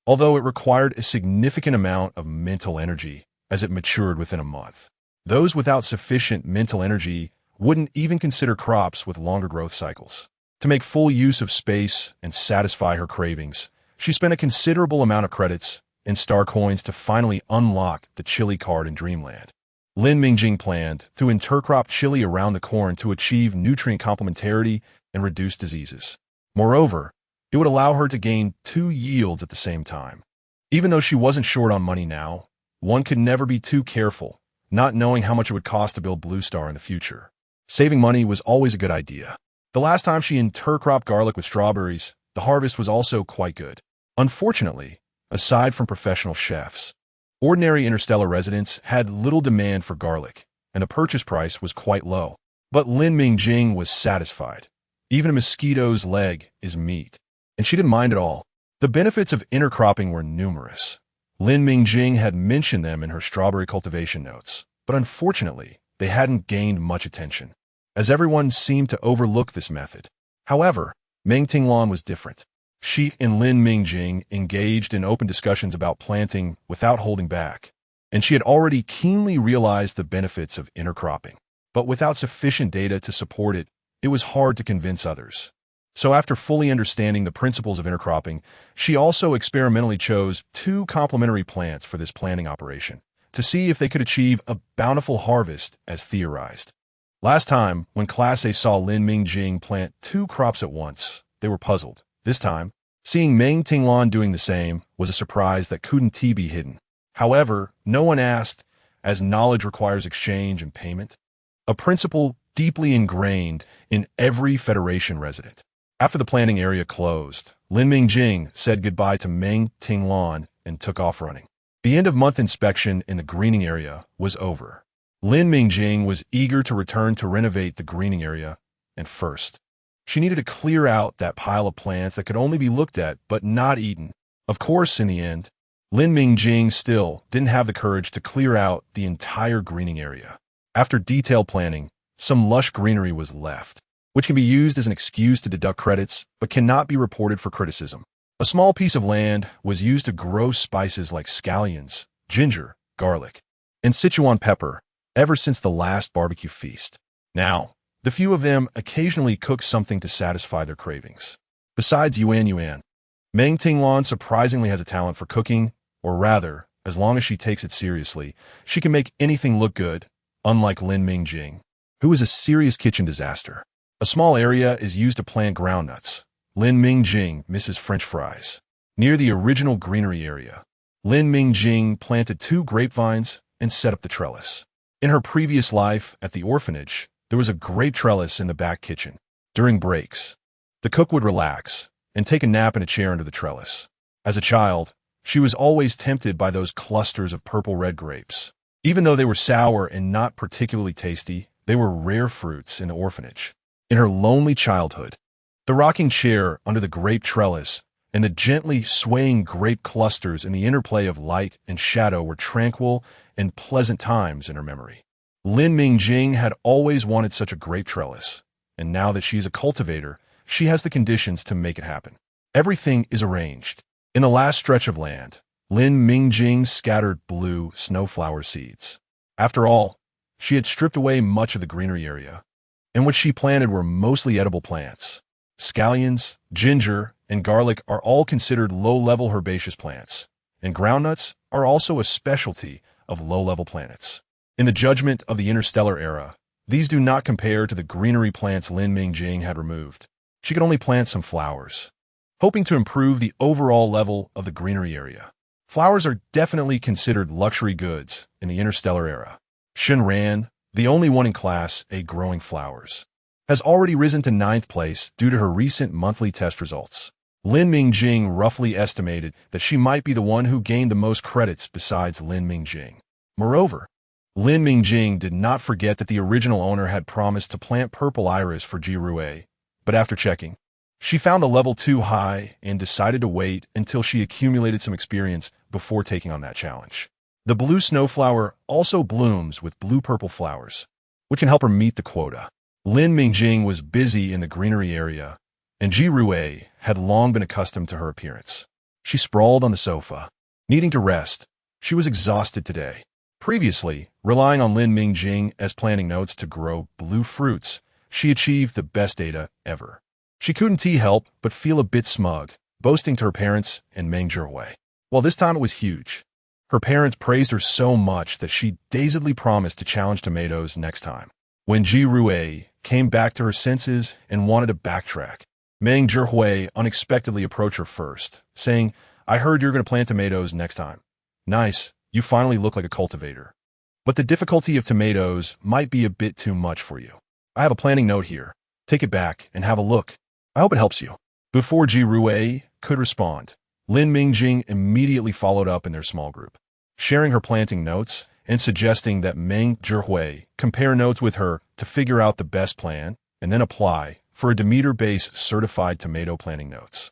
although it required a significant amount of mental energy as it matured within a month. Those without sufficient mental energy wouldn't even consider crops with longer growth cycles. To make full use of space and satisfy her cravings, she spent a considerable amount of credits and star coins to finally unlock the chili card in Dreamland. Lin Mingjing planned to intercrop chili around the corn to achieve nutrient complementarity and reduce diseases. Moreover, it would allow her to gain 2 yields at the same time. Even though she wasn't short on money now, one could never be too careful, not knowing how much it would cost to build Blue Star in the future. Saving money was always a good idea. The last time she intercropped garlic with strawberries, the harvest was also quite good. Unfortunately, aside from professional chefs, ordinary interstellar residents had little demand for garlic, and the purchase price was quite low. But Lin Mingjing was satisfied. Even a mosquito's leg is meat, and she didn't mind at all. The benefits of intercropping were numerous. Lin Mingjing had mentioned them in her strawberry cultivation notes, but unfortunately, they hadn't gained much attention, as everyone seemed to overlook this method. However, Meng Tinglan was different. She and Lin Mingjing engaged in open discussions about planting without holding back, and she had already keenly realized the benefits of intercropping. But without sufficient data to support it, it was hard to convince others. So after fully understanding the principles of intercropping, she also experimentally chose 2 complementary plants for this planting operation, to see if they could achieve a bountiful harvest as theorized. Last time, when Class A saw Lin Mingjing plant 2 crops at once, they were puzzled. This time, seeing Meng Tinglan doing the same was a surprise that couldn't be hidden. However, no one asked, as knowledge requires exchange and payment, a principle deeply ingrained in every Federation resident. After the planting area closed, Lin Mingjing said goodbye to Meng Tinglan and took off running. The end-of-month inspection in the greening area was over. Lin Mingjing was eager to return to renovate the greening area, and first, she needed to clear out that pile of plants that could only be looked at but not eaten. Of course, in the end, Lin Mingjing still didn't have the courage to clear out the entire greening area. After detailed planning, some lush greenery was left, which can be used as an excuse to deduct credits but cannot be reported for criticism. A small piece of land was used to grow spices like scallions, ginger, garlic, and Sichuan pepper ever since the last barbecue feast. Now, the few of them occasionally cook something to satisfy their cravings. Besides Yuan, Meng Tinglan surprisingly has a talent for cooking, or rather, as long as she takes it seriously, she can make anything look good, unlike Lin Mingjing, who is a serious kitchen disaster. A small area is used to plant groundnuts. Lin Mingjing misses French fries. Near the original greenery area, Lin Mingjing planted 2 grapevines and set up the trellis. In her previous life at the orphanage, there was a grape trellis in the back kitchen. During breaks, the cook would relax and take a nap in a chair under the trellis. As a child, she was always tempted by those clusters of purple-red grapes. Even though they were sour and not particularly tasty, they were rare fruits in the orphanage. In her lonely childhood, the rocking chair under the grape trellis and the gently swaying grape clusters in the interplay of light and shadow were tranquil and pleasant times in her memory. Lin Mingjing had always wanted such a grape trellis, and now that she is a cultivator, she has the conditions to make it happen. Everything is arranged. In the last stretch of land, Lin Mingjing scattered blue snowflower seeds. After all, she had stripped away much of the greenery area, and what she planted were mostly edible plants. Scallions, ginger, and garlic are all considered low-level herbaceous plants, and groundnuts are also a specialty of low-level planets. In the judgment of the interstellar era, these do not compare to the greenery plants Lin Mingjing had removed. She could only plant some flowers, hoping to improve the overall level of the greenery area. Flowers are definitely considered luxury goods in the interstellar era. Shenran, the only one in Class A growing flowers, has already risen to 9th place due to her recent monthly test results. Lin Mingjing roughly estimated that she might be the one who gained the most credits besides Lin Mingjing. Moreover, Lin Mingjing did not forget that the original owner had promised to plant purple iris for Jirue, but after checking, she found the level too high and decided to wait until she accumulated some experience before taking on that challenge. The blue snowflower also blooms with blue-purple flowers, which can help her meet the quota. Lin Mingjing was busy in the greenery area, and Jirue had long been accustomed to her appearance. She sprawled on the sofa, needing to rest. She was exhausted today. Previously, relying on Lin Mingjing as planting notes to grow blue fruits, she achieved the best data ever. She couldn't help but feel a bit smug, boasting to her parents and Meng Jirue. Well, this time it was huge. Her parents praised her so much that she dazedly promised to challenge tomatoes next time. When Ji Rui came back to her senses and wanted to backtrack, Meng Zhihui unexpectedly approached her first, saying, "I heard you're going to plant tomatoes next time. Nice, you finally look like a cultivator. But the difficulty of tomatoes might be a bit too much for you. I have a planting note here. Take it back and have a look. I hope it helps you." Before Ji Rui could respond, Lin Mingjing immediately followed up in their small group, sharing her planting notes and suggesting that Meng Zhihui compare notes with her to figure out the best plan and then apply for a Demeter-based certified tomato planting notes.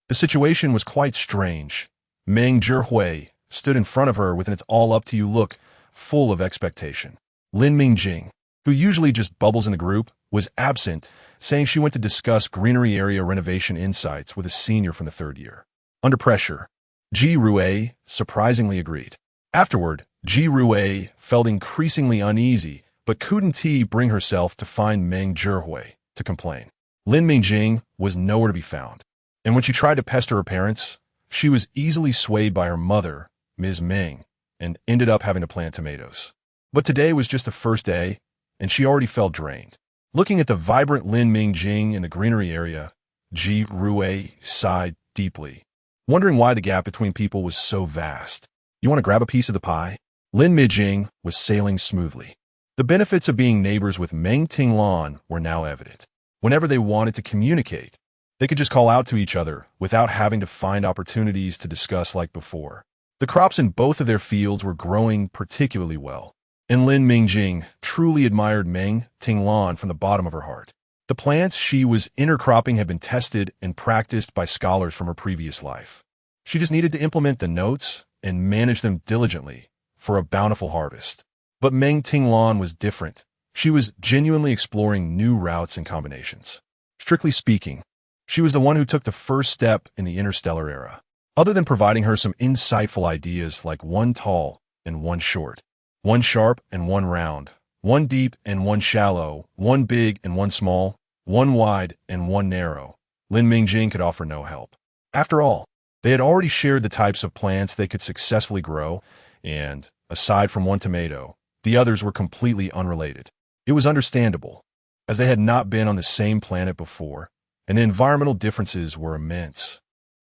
The situation was quite strange. Meng Zhihui stood in front of her with an "it's all up to you" look, full of expectation. Lin Mingjing, who usually just bubbles in the group, was absent, saying she went to discuss greenery area renovation insights with a senior from the third year. Under pressure, Ji Rui surprisingly agreed. Afterward, Ji Rui felt increasingly uneasy, but couldn't bring herself to find Meng Zhihui to complain. Lin Mingjing was nowhere to be found, and when she tried to pester her parents, she was easily swayed by her mother, Ms. Meng, and ended up having to plant tomatoes. But today was just the first day, and she already felt drained. Looking at the vibrant Lin Mingjing in the greenery area, Ji Rui sighed deeply, wondering why the gap between people was so vast. "You want to grab a piece of the pie?" Lin Mingjing was sailing smoothly. The benefits of being neighbors with Meng Tinglan were now evident. Whenever they wanted to communicate, they could just call out to each other without having to find opportunities to discuss like before. The crops in both of their fields were growing particularly well, and Lin Mingjing truly admired Meng Tinglan from the bottom of her heart. The plants she was intercropping had been tested and practiced by scholars from her previous life. She just needed to implement the notes and manage them diligently for a bountiful harvest. But Meng Tinglan was different. She was genuinely exploring new routes and combinations. Strictly speaking, she was the one who took the first step in the interstellar era. Other than providing her some insightful ideas like one tall and one short, one sharp and one round, one deep and one shallow, one big and one small, one wide and one narrow, Lin Mingjing could offer no help. After all, they had already shared the types of plants they could successfully grow, and, aside from one tomato, the others were completely unrelated. It was understandable, as they had not been on the same planet before, and the environmental differences were immense.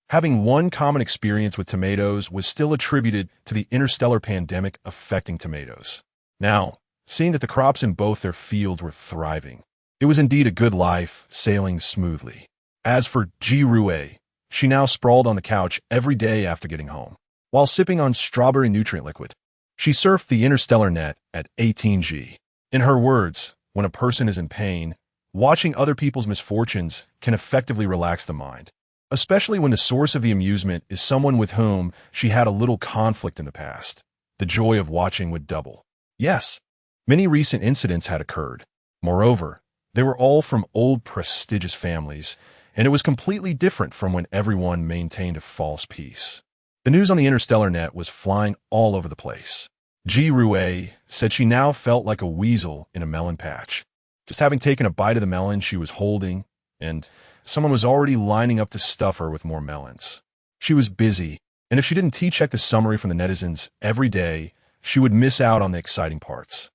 Having one common experience with tomatoes was still attributed to the interstellar pandemic affecting tomatoes. Now, seeing that the crops in both their fields were thriving, it was indeed a good life sailing smoothly. As for Ji Rui, she now sprawled on the couch every day after getting home, while sipping on strawberry nutrient liquid. She surfed the interstellar net at 18G. In her words, when a person is in pain, watching other people's misfortunes can effectively relax the mind, especially when the source of the amusement is someone with whom she had a little conflict in the past. The joy of watching would double. Yes, many recent incidents had occurred. Moreover, they were all from old prestigious families, and it was completely different from when everyone maintained a false peace. The news on the interstellar net was flying all over the place. Ji Rui said she now felt like a weasel in a melon patch, just having taken a bite of the melon she was holding, and someone was already lining up to stuff her with more melons. She was busy, and if she didn't check the summary from the netizens every day, she would miss out on the exciting parts.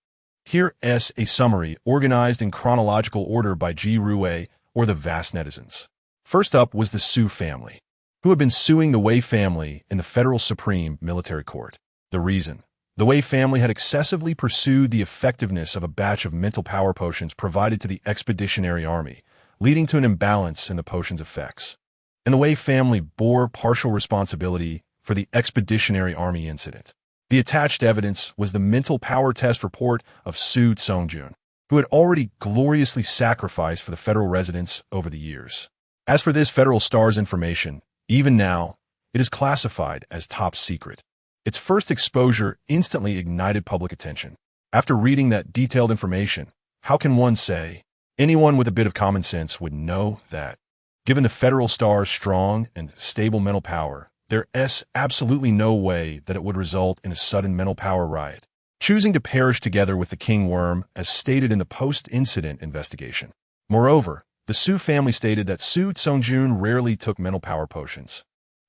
Here is a summary organized in chronological order by Ji Rui or the vast netizens. First up was the Su family, who had been suing the Wei family in the Federal Supreme Military Court. The reason? The Wei family had excessively pursued the effectiveness of a batch of mental power potions provided to the Expeditionary Army, leading to an imbalance in the potion's effects. And the Wei family bore partial responsibility for the Expeditionary Army incident. The attached evidence was the mental power test report of Su Tsongjun, who had already gloriously sacrificed for the federal residents over the years. As for this Federal Star's information, even now, it is classified as top secret. Its first exposure instantly ignited public attention. After reading that detailed information, how can one say? Anyone with a bit of common sense would know that, given the Federal Star's strong and stable mental power, there is absolutely no way that it would result in a sudden mental power riot, choosing to perish together with the King Worm as stated in the post-incident investigation. Moreover, the Su family stated that Su Tsongjun rarely took mental power potions.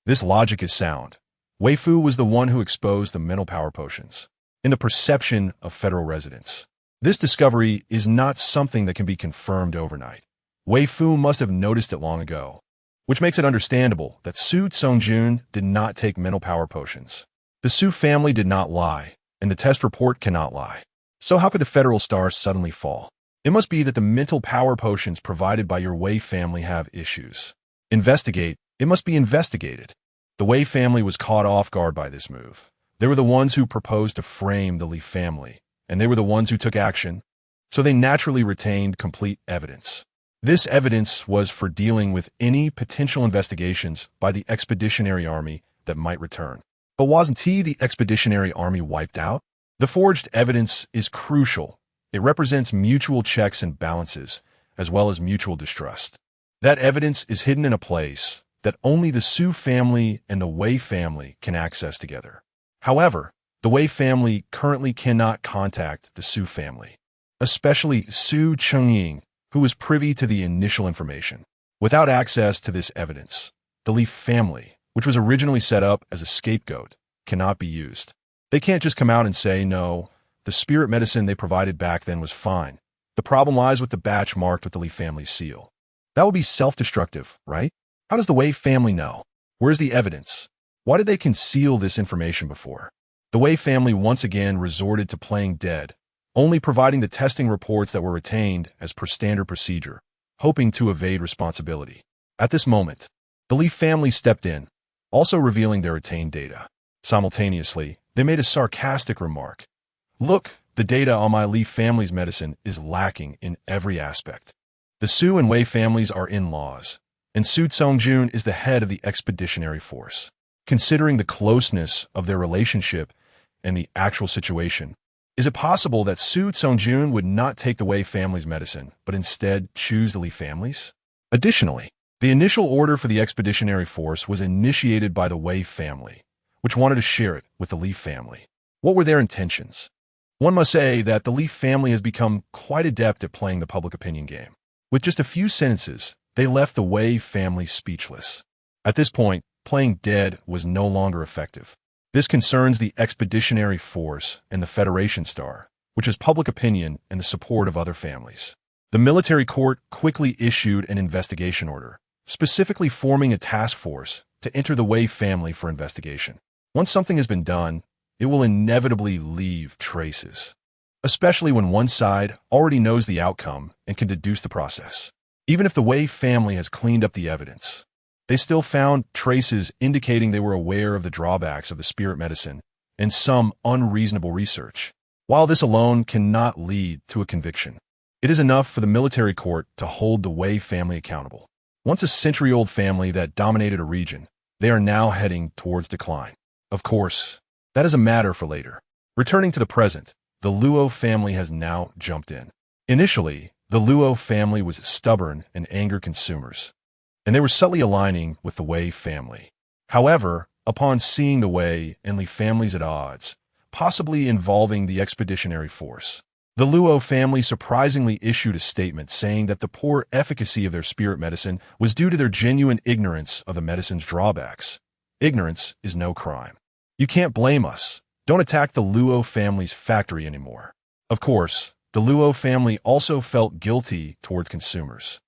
This logic is sound, Wei Fu was the one who exposed the mental power potions in the perception of federal residents. This discovery is not something that can be confirmed overnight. Wei Fu must have noticed it long ago, which makes it understandable that Su Songjun did not take mental power potions. The Su family did not lie, and the test report cannot lie. So how could the federal star suddenly fall? It must be that the mental power potions provided by your Wei family have issues. Investigate. It must be investigated. The Wei family was caught off guard by this move. They were the ones who proposed to frame the Li family, and they were the ones who took action, so they naturally retained complete evidence. This evidence was for dealing with any potential investigations by the Expeditionary Army that might return. But wasn't the Expeditionary Army wiped out? The forged evidence is crucial. It represents mutual checks and balances, as well as mutual distrust. That evidence is hidden in a place that only the Su family and the Wei family can access together. However, the Wei family currently cannot contact the Su family, especially Su Chengying, who was privy to the initial information. Without access to this evidence, the Li family, which was originally set up as a scapegoat, cannot be used. They can't just come out and say, no, the spirit medicine they provided back then was fine. The problem lies with the batch marked with the Li family's seal. That would be self-destructive, right? How does the Wei family know? Where's the evidence? Why did they conceal this information before? The Wei family once again resorted to playing dead, only providing the testing reports that were retained as per standard procedure, hoping to evade responsibility. At this moment, the Li family stepped in, also revealing their retained data. Simultaneously, they made a sarcastic remark. Look, the data on my Li family's medicine is lacking in every aspect. The Su and Wei families are in-laws, and Su Songjun is the head of the expeditionary force. Considering the closeness of their relationship and the actual situation, is it possible that Su Songjun would not take the Wei family's medicine, but instead choose the Li families? Additionally, the initial order for the expeditionary force was initiated by the Wei family, which wanted to share it with the Li family. What were their intentions? One must say that the Li family has become quite adept at playing the public opinion game. With just a few sentences, they left the Wei family speechless. At this point, playing dead was no longer effective. This concerns the expeditionary force and the Federation Star, which has public opinion and the support of other families. The military court quickly issued an investigation order, specifically forming a task force to enter the Wei family for investigation. Once something has been done, it will inevitably leave traces, especially when one side already knows the outcome and can deduce the process. Even if the Wei family has cleaned up the evidence, they still found traces indicating they were aware of the drawbacks of the spirit medicine and some unreasonable research. While this alone cannot lead to a conviction, it is enough for the military court to hold the Wei family accountable. Once a century-old family that dominated a region, they are now heading towards decline. Of course, that is a matter for later. Returning to the present, the Luo family has now jumped in. Initially, the Luo family was stubborn and angered consumers, and they were subtly aligning with the Wei family. However, upon seeing the Wei and Li families at odds, possibly involving the expeditionary force, the Luo family surprisingly issued a statement saying that the poor efficacy of their spirit medicine was due to their genuine ignorance of the medicine's drawbacks. Ignorance is no crime. You can't blame us. Don't attack the Luo family's factory anymore. Of course, the Luo family also felt guilty towards consumers,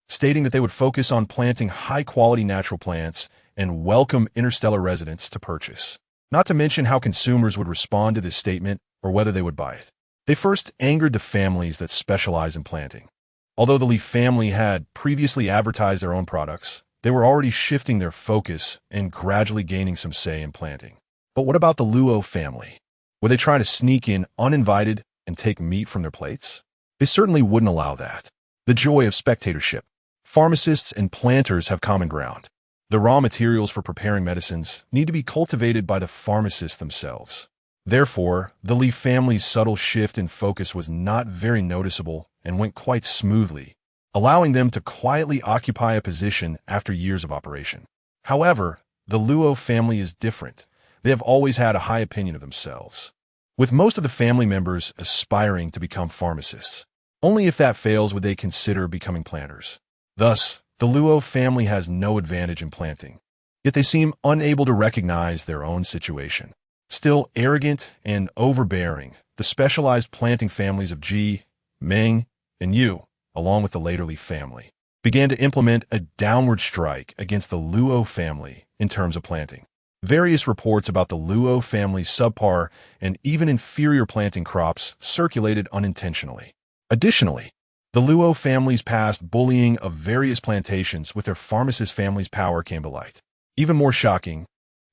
stating that they would focus on planting high-quality natural plants and welcome interstellar residents to purchase. Not to mention how consumers would respond to this statement or whether they would buy it. They first angered the families that specialize in planting. Although the Li family had previously advertised their own products, they were already shifting their focus and gradually gaining some say in planting. But what about the Luo family? Were they trying to sneak in uninvited and take meat from their plates? They certainly wouldn't allow that. The joy of spectatorship. Pharmacists and planters have common ground. The raw materials for preparing medicines need to be cultivated by the pharmacists themselves. Therefore, the Li family's subtle shift in focus was not very noticeable and went quite smoothly, allowing them to quietly occupy a position after years of operation. However, the Luo family is different. They have always had a high opinion of themselves, with most of the family members aspiring to become pharmacists. Only if that fails would they consider becoming planters. Thus, the Luo family has no advantage in planting. yet they seem unable to recognize their own situation. Still arrogant and overbearing, the specialized planting families of Ji, Ming, and Yu, along with the Laterleaf family, began to implement a downward strike against the Luo family in terms of planting. Various reports about the Luo family's subpar and even inferior planting crops circulated unintentionally. Additionally, the Luo family's past bullying of various plantations with their pharmacist family's power came to light. Even more shocking,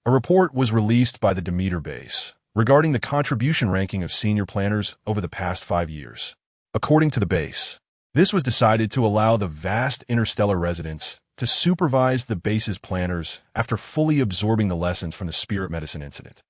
a report was released by the Demeter base regarding the contribution ranking of senior planters over the past 5 years. According to the base, this was decided to allow the vast interstellar residents to supervise the base's planters after fully absorbing the lessons from the spirit medicine incident.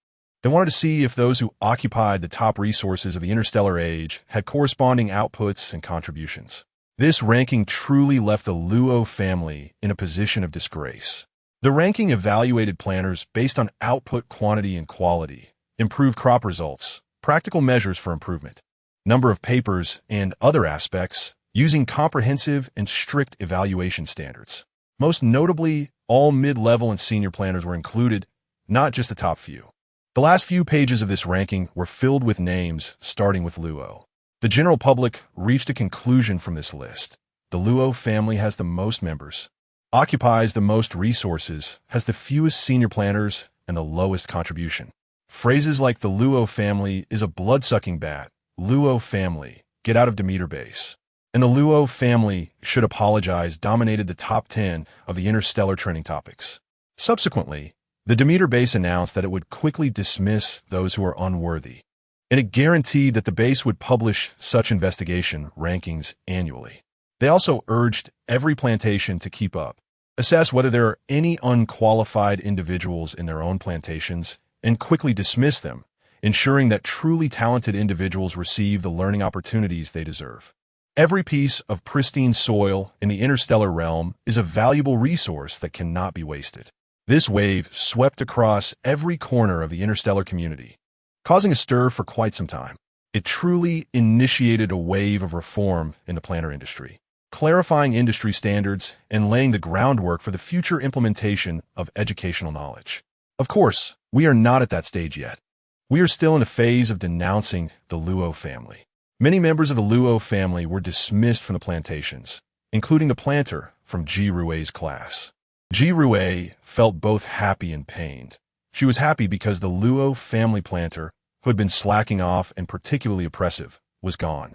They wanted to see if those who occupied the top resources of the interstellar age had corresponding outputs and contributions. This ranking truly left the Luo family in a position of disgrace. The ranking evaluated planters based on output quantity and quality, improved crop results, practical measures for improvement, number of papers, and other aspects using comprehensive and strict evaluation standards. Most notably, all mid-level and senior planters were included, not just the top few. The last few pages of this ranking were filled with names starting with Luo. The general public reached a conclusion from this list. The Luo family has the most members, occupies the most resources, has the fewest senior planters, and the lowest contribution. Phrases like the Luo family is a blood-sucking bat, Luo family, get out of Demeter base, and the Luo family should apologize dominated the top 10 of the interstellar trending topics. Subsequently, the Demeter base announced that it would quickly dismiss those who are unworthy, and it guaranteed that the base would publish such investigation rankings annually. They also urged every plantation to keep up, assess whether there are any unqualified individuals in their own plantations, and quickly dismiss them, ensuring that truly talented individuals receive the learning opportunities they deserve. Every piece of pristine soil in the interstellar realm is a valuable resource that cannot be wasted. This wave swept across every corner of the interstellar community, causing a stir for quite some time. It truly initiated a wave of reform in the planter industry, clarifying industry standards and laying the groundwork for the future implementation of educational knowledge. Of course, we are not at that stage yet. We are still in a phase of denouncing the Luo family. Many members of the Luo family were dismissed from the plantations, including the planter from Ji Rui's class. Ji Rui felt both happy and pained. She was happy because the Luo family planter, who had been slacking off and particularly oppressive, was gone.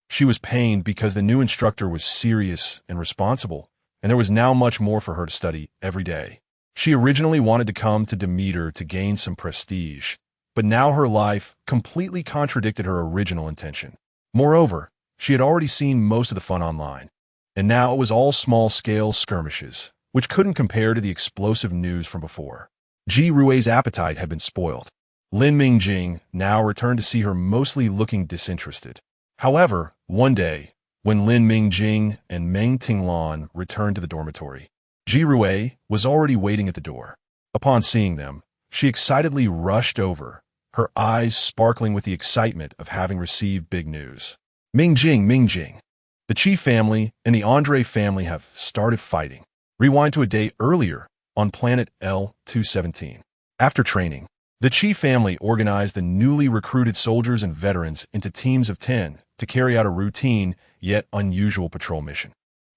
She was pained because the new instructor was serious and responsible, and there was now much more for her to study every day. She originally wanted to come to Demeter to gain some prestige, but now her life completely contradicted her original intention. Moreover, she had already seen most of the fun online, and now it was all small-scale skirmishes, which couldn't compare to the explosive news from before. Ji Rui's appetite had been spoiled. Lin Mingjing now returned to see her mostly looking disinterested. However, one day, when Lin Mingjing and Meng Tinglan returned to the dormitory, Ji Rui was already waiting at the door. Upon seeing them, she excitedly rushed over, her eyes sparkling with the excitement of having received big news. Mingjing, the Qi family and the Andre family have started fighting. Rewind to a day earlier on planet L217. After training, the Qi family organized the newly recruited soldiers and veterans into teams of 10 to carry out a routine yet unusual patrol mission.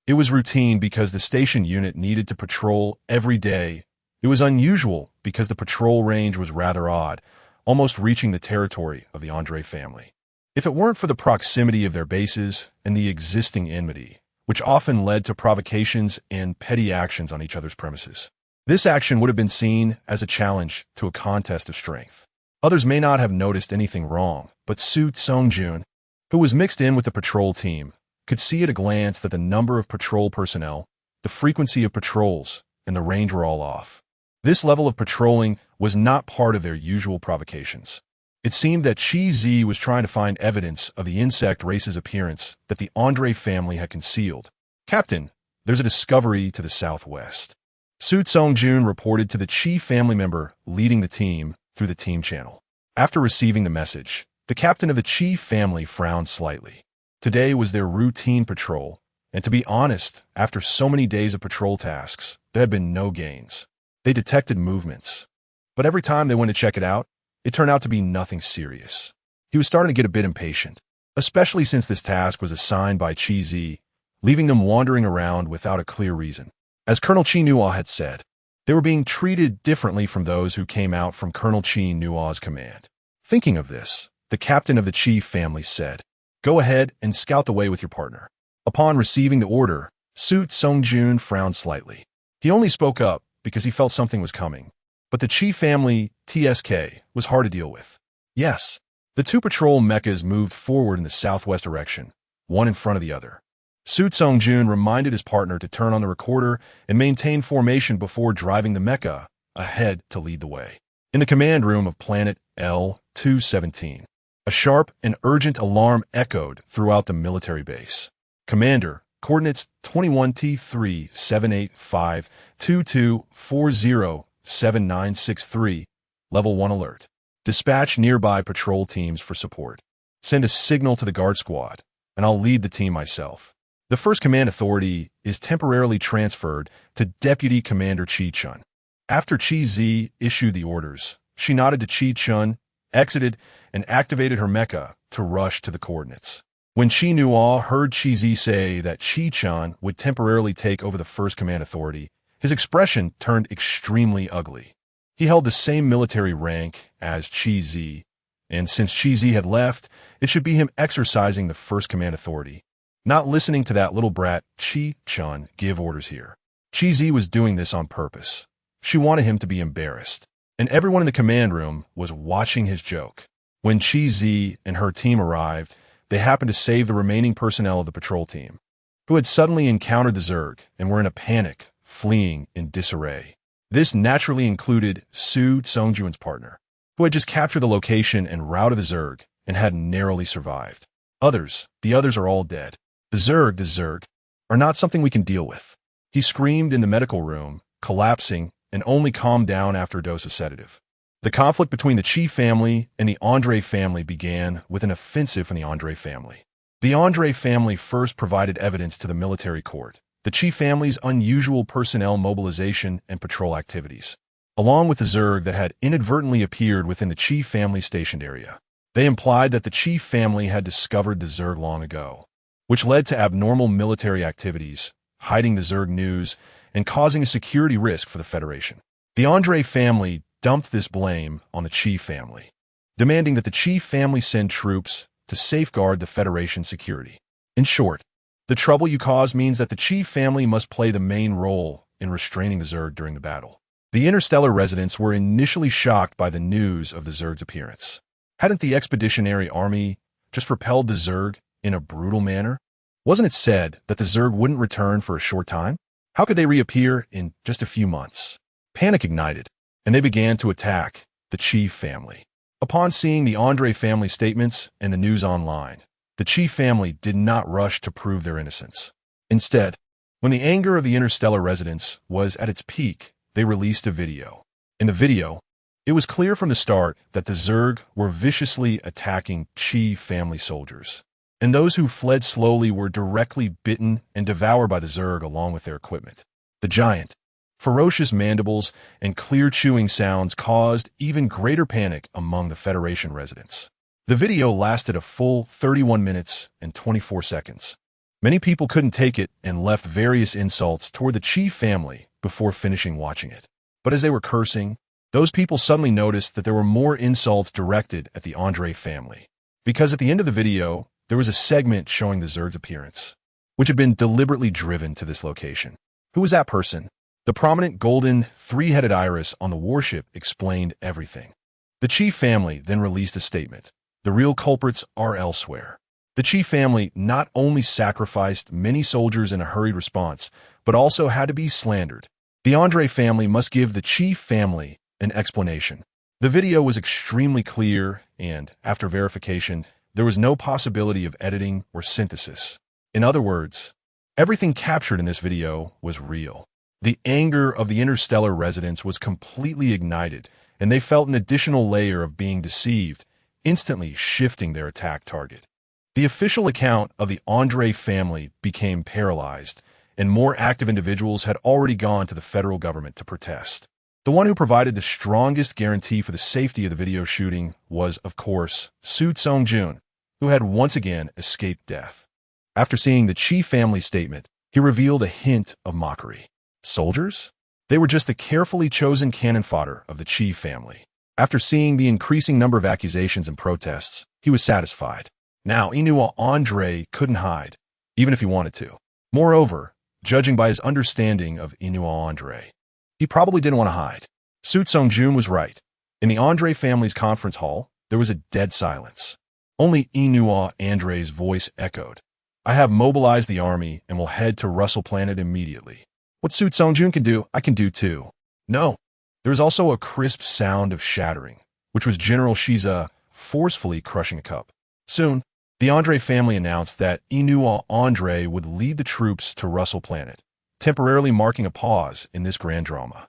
It was routine because the station unit needed to patrol every day. It was unusual because the patrol range was rather odd, almost reaching the territory of the Andre family. If it weren't for the proximity of their bases and the existing enmity, which often led to provocations and petty actions on each other's premises, this action would have been seen as a challenge to a contest of strength. Others may not have noticed anything wrong, but Su Tsongjun, who was mixed in with the patrol team, could see at a glance that the number of patrol personnel, the frequency of patrols, and the range were all off. This level of patrolling was not part of their usual provocations. It seemed that Qi Zi was trying to find evidence of the insect race's appearance that the Andre family had concealed. "Captain, there's a discovery to the southwest." Su Tsongjun reported to the Qi family member leading the team through the team channel. After receiving the message, the captain of the Qi family frowned slightly. Today was their routine patrol, and to be honest, after so many days of patrol tasks, there had been no gains. They detected movements. But every time they went to check it out, it turned out to be nothing serious. He was starting to get a bit impatient, especially since this task was assigned by Chi Zi, leaving them wandering around without a clear reason. As Colonel Chi Nua's had said, they were being treated differently from those who came out from Colonel Chi Nua's command. Thinking of this, the captain of the Chi family said, "Go ahead and scout the way with your partner." Upon receiving the order, Su Songjun frowned slightly. He only spoke up because he felt something was coming. But the Chi family, TSK, was hard to deal with. Yes, the two patrol mechas moved forward in the southwest direction, one in front of the other. Su Songjun reminded his partner to turn on the recorder and maintain formation before driving the mecha ahead to lead the way. In the command room of planet L-217, a sharp and urgent alarm echoed throughout the military base. "Commander, coordinates 21T3-785-2240-7963, Level 1 alert. Dispatch nearby patrol teams for support. Send a signal to the guard squad, and I'll lead the team myself." The first command authority is temporarily transferred to Deputy Commander Chi Chun. After Chi Zi issued the orders, she nodded to Chi Chun, exited, and activated her mecha to rush to the coordinates. When Chi Nua heard Chi Zi say that Chi Chun would temporarily take over the first command authority, his expression turned extremely ugly. He held the same military rank as Chi Zi, and since Chi Zi had left, it should be him exercising the first command authority, not listening to that little brat Chi Chun give orders here. Chi Zi was doing this on purpose. She wanted him to be embarrassed, and everyone in the command room was watching his joke. When Chi Zi and her team arrived, they happened to save the remaining personnel of the patrol team, who had suddenly encountered the Zerg and were in a panic, fleeing in disarray. This naturally included Su Songjun's partner, who had just captured the location and routed the Zerg and had narrowly survived. The others are all dead. The Zerg, are not something we can deal with. He screamed in the medical room, collapsing, and only calmed down after a dose of sedative. The conflict between the Chi family and the Andre family began with an offensive from the Andre family. The Andre family first provided evidence to the military court, the Chi family's unusual personnel mobilization and patrol activities, along with the Zerg that had inadvertently appeared within the Chi family stationed area. They implied that the Chi family had discovered the Zerg long ago, which led to abnormal military activities, hiding the Zerg news, and causing a security risk for the Federation. The Andre family dumped this blame on the Chi family, demanding that the Chi family send troops to safeguard the Federation's security. In short, the trouble you cause means that the Chi family must play the main role in restraining the Zerg during the battle. The interstellar residents were initially shocked by the news of the Zerg's appearance. Hadn't the Expeditionary Army just repelled the Zerg in a brutal manner? Wasn't it said that the Zerg wouldn't return for a short time? How could they reappear in just a few months? Panic ignited, and they began to attack the Chi family. Upon seeing the Andre family statements and the news online, the Chi family did not rush to prove their innocence. Instead, when the anger of the interstellar residents was at its peak, they released a video. In the video, it was clear from the start that the Zerg were viciously attacking Chi family soldiers, and those who fled slowly were directly bitten and devoured by the Zerg along with their equipment. The giant, ferocious mandibles and clear chewing sounds caused even greater panic among the Federation residents. The video lasted a full 31 minutes and 24 seconds. Many people couldn't take it and left various insults toward the Chi family before finishing watching it. But as they were cursing, those people suddenly noticed that there were more insults directed at the Andre family. Because at the end of the video, there was a segment showing the Zerg's appearance, which had been deliberately driven to this location. Who was that person? The prominent golden, three-headed iris on the warship explained everything. The Chi family then released a statement. The real culprits are elsewhere. The Chi family not only sacrificed many soldiers in a hurried response, but also had to be slandered. The Andre family must give the Chi family an explanation. The video was extremely clear, and, after verification, there was no possibility of editing or synthesis. In other words, everything captured in this video was real. The anger of the interstellar residents was completely ignited, and they felt an additional layer of being deceived, instantly shifting their attack target. The official account of the Andre family became paralyzed, and more active individuals had already gone to the federal government to protest. The one who provided the strongest guarantee for the safety of the video shooting was, of course, Soo Sung-joon, who had once again escaped death. After seeing the Chi family statement, he revealed a hint of mockery. Soldiers? They were just the carefully chosen cannon fodder of the Chi family. After seeing the increasing number of accusations and protests, he was satisfied. Now, he knew Andre couldn't hide, even if he wanted to. Moreover, judging by his understanding of Inua Andre, he probably didn't want to hide. Soo Sung-joon was right. In the Andre family's conference hall, there was a dead silence. Only Inua Andre's voice echoed. I have mobilized the army and will head to Russell Planet immediately. What Soo Sung-joon can do, I can do too. No. There was also a crisp sound of shattering, which was General Shiza forcefully crushing a cup. Soon, the Andre family announced that Inua Andre would lead the troops to Russell Planet, temporarily marking a pause in this grand drama.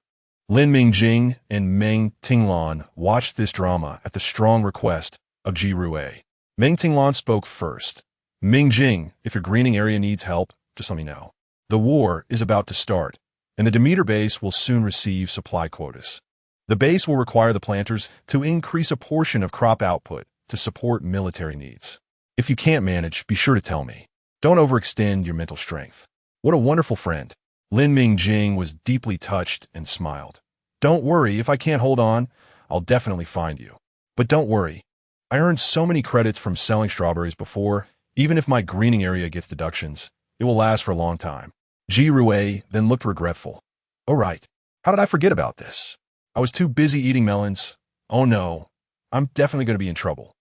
Lin Mingjing and Meng Tinglan watched this drama at the strong request of Ji Rue. Meng Tinglan spoke first. Mingjing, if your greening area needs help, just let me know. The war is about to start, and the Demeter base will soon receive supply quotas. The base will require the planters to increase a portion of crop output to support military needs. If you can't manage, be sure to tell me. Don't overextend your mental strength. What a wonderful friend. Lin Mingjing was deeply touched and smiled. Don't worry, if I can't hold on, I'll definitely find you. But don't worry. I earned so many credits from selling strawberries before, even if my greening area gets deductions, it will last for a long time. Ji Rue then looked regretful. Oh right, how did I forget about this? I was too busy eating melons. Oh no, I'm definitely going to be in trouble.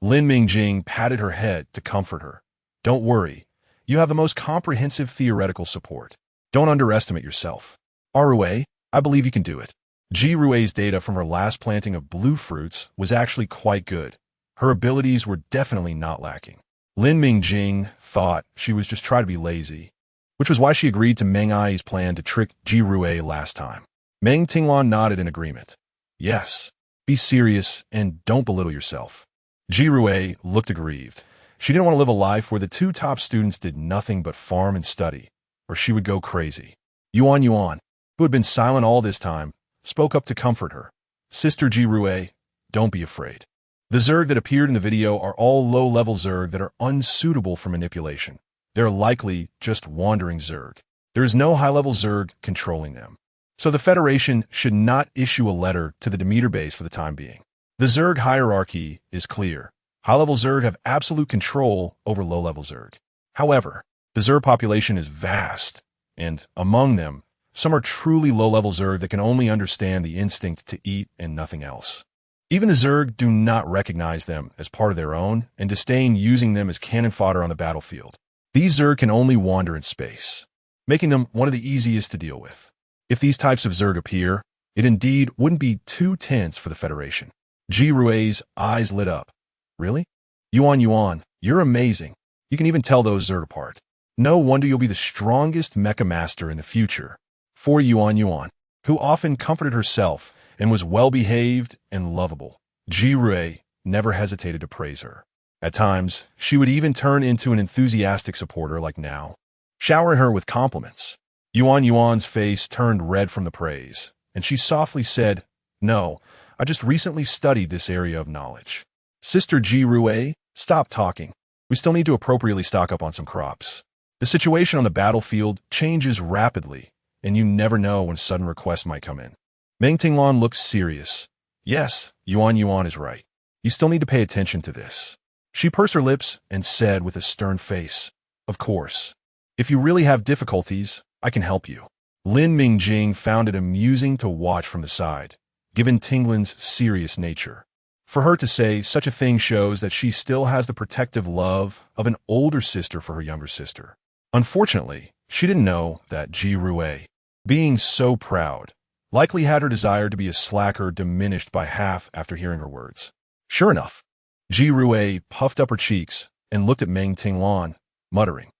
Lin Mingjing patted her head to comfort her. Don't worry, you have the most comprehensive theoretical support. Don't underestimate yourself. Rue, I believe you can do it. Ji Rue's data from her last planting of blue fruits was actually quite good. Her abilities were definitely not lacking. Lin Mingjing thought she was just trying to be lazy, which was why she agreed to Meng Ai's plan to trick Ji Rue last time. Meng Tinglan nodded in agreement. Yes, be serious and don't belittle yourself. Ji Rue looked aggrieved. She didn't want to live a life where the two top students did nothing but farm and study, or she would go crazy. Yuan, who had been silent all this time, spoke up to comfort her. Sister Ji Rue, don't be afraid. The Zerg that appeared in the video are all low-level Zerg that are unsuitable for manipulation. They're likely just wandering Zerg. There is no high-level Zerg controlling them. So the Federation should not issue a letter to the Demeter base for the time being. The Zerg hierarchy is clear. High-level Zerg have absolute control over low-level Zerg. However, the Zerg population is vast, and among them, some are truly low-level Zerg that can only understand the instinct to eat and nothing else. Even the Zerg do not recognize them as part of their own and disdain using them as cannon fodder on the battlefield. These Zerg can only wander in space, making them one of the easiest to deal with. If these types of Zerg appear, it indeed wouldn't be too tense for the Federation. Ji Rue's eyes lit up. Really? Yuan, you're amazing. You can even tell those Zerg apart. No wonder you'll be the strongest mecha master in the future. For Yuan, who often comforted herself and was well-behaved and lovable, Ji Rue never hesitated to praise her. At times, she would even turn into an enthusiastic supporter like now, showering her with compliments. Yuan's face turned red from the praise, and she softly said, No, I just recently studied this area of knowledge. Sister Ji Rue, stop talking. We still need to appropriately stock up on some crops. The situation on the battlefield changes rapidly, and you never know when sudden requests might come in. Meng Tinglan looked serious. Yes, Yuan is right. You still need to pay attention to this. She pursed her lips and said with a stern face, Of course. If you really have difficulties, I can help you. Lin Mingjing found it amusing to watch from the side, given Tinglan's serious nature. For her to say such a thing shows that she still has the protective love of an older sister for her younger sister. Unfortunately, she didn't know that Ji Rue, being so proud, likely had her desire to be a slacker diminished by half after hearing her words. Sure enough, Ji Rue puffed up her cheeks and looked at Meng Tinglan, muttering,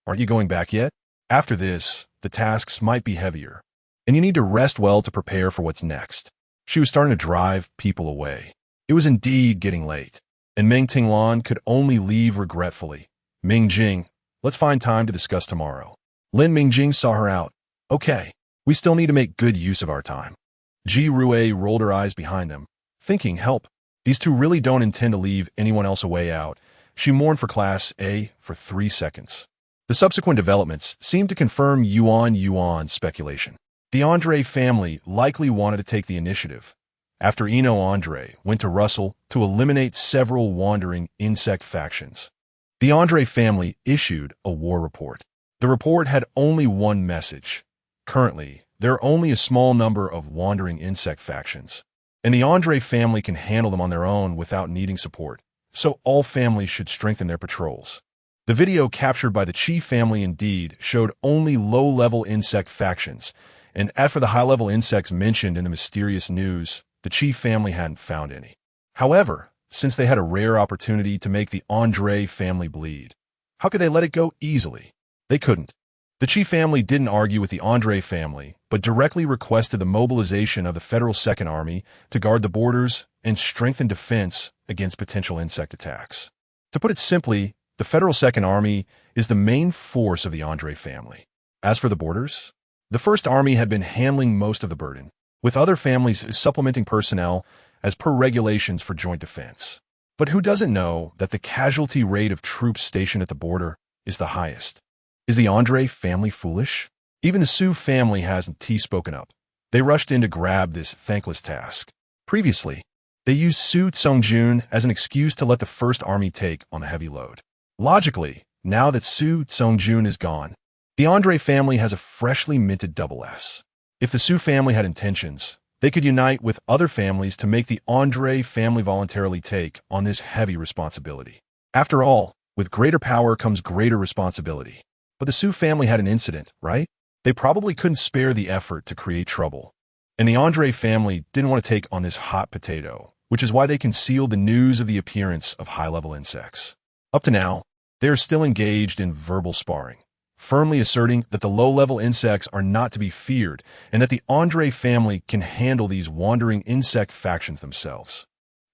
Aren't you going back yet? After this, the tasks might be heavier, and you need to rest well to prepare for what's next. She was starting to drive people away. It was indeed getting late, and Meng Tinglan could only leave regretfully. Mingjing, let's find time to discuss tomorrow. Lin Mingjing saw her out. Okay, we still need to make good use of our time. Ji Rue rolled her eyes behind them, thinking, help. These two really don't intend to leave anyone else a way out. She mourned for Class A for 3 seconds. The subsequent developments seemed to confirm Yuan's speculation. The Andre family likely wanted to take the initiative, after Eno Andre went to Russell to eliminate several wandering insect factions. The Andre family issued a war report. The report had only one message. Currently, there are only a small number of wandering insect factions, and the Andre family can handle them on their own without needing support, so all families should strengthen their patrols. The video captured by the Chi family indeed showed only low-level insect factions, and as for the high-level insects mentioned in the mysterious news, the Chi family hadn't found any. However, since they had a rare opportunity to make the Andre family bleed, how could they let it go easily? They couldn't. The Chi family didn't argue with the Andre family, but directly requested the mobilization of the Federal Second Army to guard the borders and strengthen defense against potential insect attacks. To put it simply, the Federal Second Army is the main force of the Andre family. As for the borders, the First Army had been handling most of the burden, with other families supplementing personnel as per regulations for joint defense. But who doesn't know that the casualty rate of troops stationed at the border is the highest? Is the Andre family foolish? Even the Su family hasn't spoken up. They rushed in to grab this thankless task. Previously, they used Su Tsongjun as an excuse to let the First Army take on the heavy load. Logically, now that Su Tsongjun is gone, the Andre family has a freshly minted double S. If the Su family had intentions, they could unite with other families to make the Andre family voluntarily take on this heavy responsibility. After all, with greater power comes greater responsibility. But the Su family had an incident, right? They probably couldn't spare the effort to create trouble. And the Andre family didn't want to take on this hot potato, which is why they concealed the news of the appearance of high-level insects. Up to now, they are still engaged in verbal sparring, firmly asserting that the low-level insects are not to be feared and that the Andre family can handle these wandering insect factions themselves.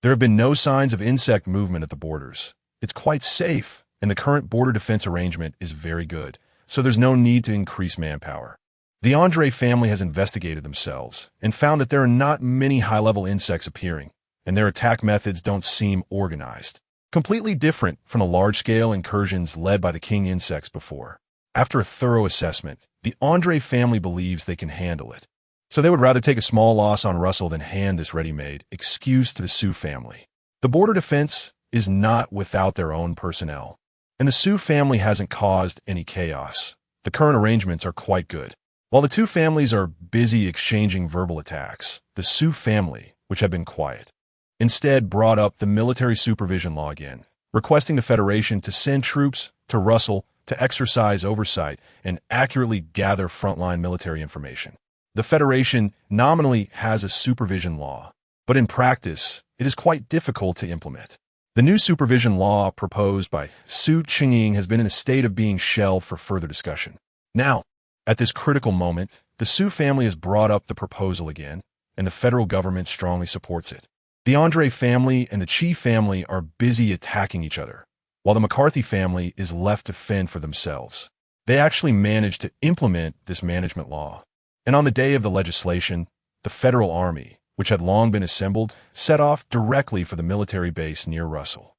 There have been no signs of insect movement at the borders. It's quite safe, and the current border defense arrangement is very good, so there's no need to increase manpower. The Andre family has investigated themselves and found that there are not many high-level insects appearing, and their attack methods don't seem organized. Completely different from the large-scale incursions led by the king insects before. After a thorough assessment, the Andre family believes they can handle it, so they would rather take a small loss on Russell than hand this ready-made excuse to the Su family. The border defense is not without their own personnel, and the Su family hasn't caused any chaos. The current arrangements are quite good. While the two families are busy exchanging verbal attacks, the Su family, which had been quiet, instead brought up the military supervision law again, requesting the Federation to send troops to Russell to exercise oversight and accurately gather frontline military information. The Federation nominally has a supervision law, but in practice, it is quite difficult to implement. The new supervision law proposed by Su Qingying has been in a state of being shelved for further discussion. Now, at this critical moment, the Su family has brought up the proposal again, and the federal government strongly supports it. The Andre family and the Chi family are busy attacking each other, while the McCarthy family is left to fend for themselves. They actually managed to implement this management law, and on the day of the legislation, the Federal Army, which had long been assembled, set off directly for the military base near Russell.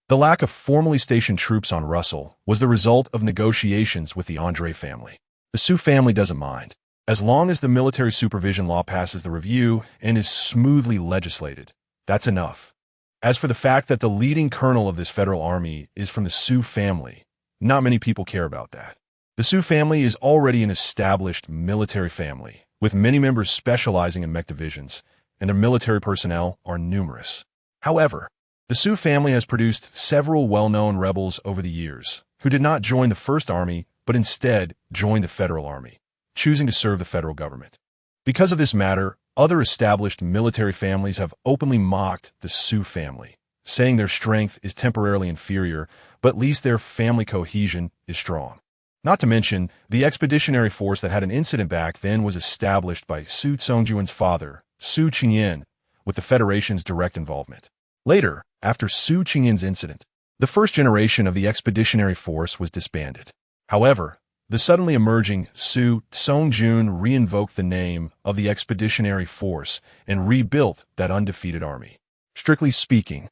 The lack of formally stationed troops on Russell was the result of negotiations with the Andre family. The Su family doesn't mind, as long as the military supervision law passes the review and is smoothly legislated. That's enough. As for the fact that the leading colonel of this federal army is from the Su family, not many people care about that. The Su family is already an established military family, with many members specializing in mech divisions, and their military personnel are numerous. However, the Su family has produced several well-known rebels over the years who did not join the First Army but instead joined the Federal Army, choosing to serve the federal government. Because of this matter, other established military families have openly mocked the Su family, saying their strength is temporarily inferior, but at least their family cohesion is strong. Not to mention, the expeditionary force that had an incident back then was established by Su Tsongjun's father, Su Qingyan, with the Federation's direct involvement. Later, after Su Qingyan's incident, the first generation of the expeditionary force was disbanded. However, The suddenly emerging Su Songjun reinvoked the name of the Expeditionary Force and rebuilt that undefeated army. Strictly speaking,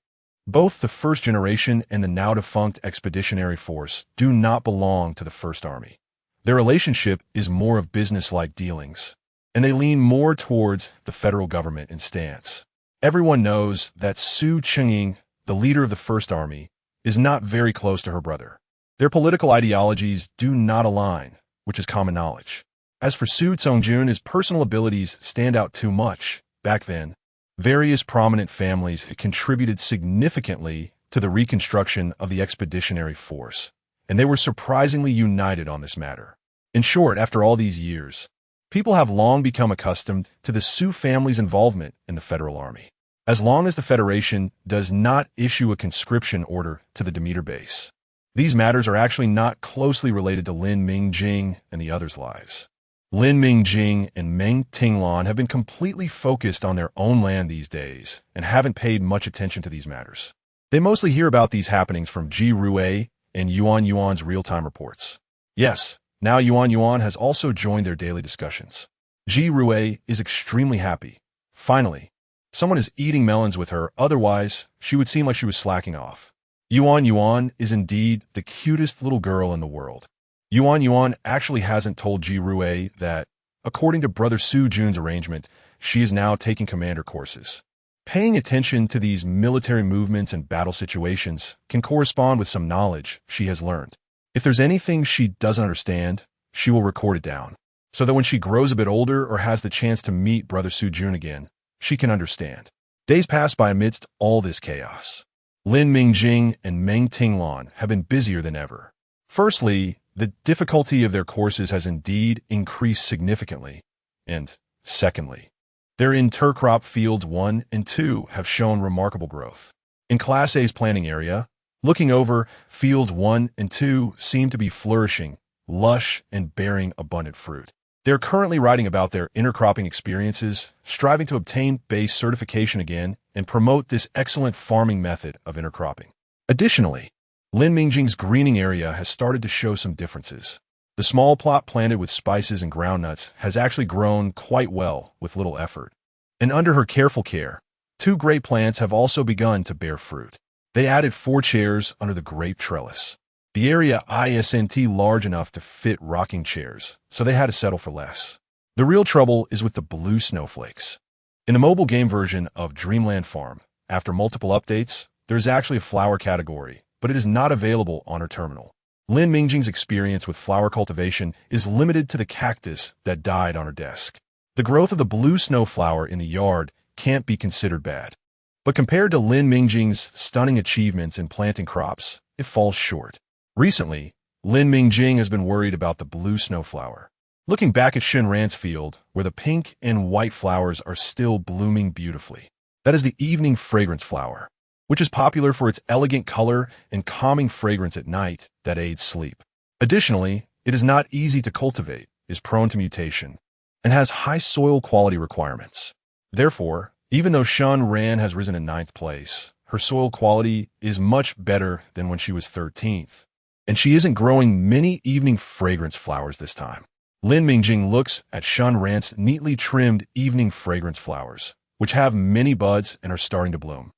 both the first generation and the now-defunct Expeditionary Force do not belong to the First Army. Their relationship is more of business-like dealings, and they lean more towards the federal government in stance. Everyone knows that Su Chengying, the leader of the First Army, is not very close to her brother. Their political ideologies do not align, which is common knowledge. As for Su Songjun, his personal abilities stand out too much. Back then, various prominent families had contributed significantly to the reconstruction of the Expeditionary Force, and they were surprisingly united on this matter. In short, after all these years, people have long become accustomed to the Su family's involvement in the Federal Army, as long as the Federation does not issue a conscription order to the Demeter base. These matters are actually not closely related to Lin Mingjing and the others' lives. Lin Mingjing and Meng Tinglan have been completely focused on their own land these days and haven't paid much attention to these matters. They mostly hear about these happenings from Ji Rui and Yuan's real-time reports. Yes, now Yuan has also joined their daily discussions. Ji Rui is extremely happy. Finally, someone is eating melons with her, otherwise she would seem like she was slacking off. Yuan is indeed the cutest little girl in the world. Yuan actually hasn't told Ji Rui that, according to Brother Su Jun's arrangement, she is now taking commander courses. Paying attention to these military movements and battle situations can correspond with some knowledge she has learned. If there's anything she doesn't understand, she will record it down, so that when she grows a bit older or has the chance to meet Brother Su Jun again, she can understand. Days pass by amidst all this chaos. Lin Mingjing and Meng Tinglan have been busier than ever. Firstly, the difficulty of their courses has indeed increased significantly, and secondly, their intercrop fields 1 and 2 have shown remarkable growth. In Class A's planning area, looking over, fields 1 and 2 seem to be flourishing, lush, and bearing abundant fruit. They are currently writing about their intercropping experiences, striving to obtain base certification again, and promote this excellent farming method of intercropping. Additionally, Lin Mingjing's greening area has started to show some differences. The small plot planted with spices and groundnuts has actually grown quite well with little effort. And under her careful care, 2 grape plants have also begun to bear fruit. They added 4 chairs under the grape trellis. The area isn't large enough to fit rocking chairs, so they had to settle for less. The real trouble is with the blue snowflakes. In the mobile game version of Dreamland Farm, after multiple updates, there is actually a flower category, but it is not available on her terminal. Lin Mingjing's experience with flower cultivation is limited to the cactus that died on her desk. The growth of the blue snowflower in the yard can't be considered bad. But compared to Lin Mingjing's stunning achievements in planting crops, it falls short. Recently, Lin Mingjing has been worried about the blue snowflower. Looking back at Shenran's field, where the pink and white flowers are still blooming beautifully. That is the evening fragrance flower, which is popular for its elegant color and calming fragrance at night that aids sleep. Additionally, it is not easy to cultivate, is prone to mutation, and has high soil quality requirements. Therefore, even though Shenran has risen in 9th place, her soil quality is much better than when she was 13th. And she isn't growing many evening fragrance flowers this time. Lin Mingjing looks at Shenran's neatly trimmed evening fragrance flowers, which have many buds and are starting to bloom.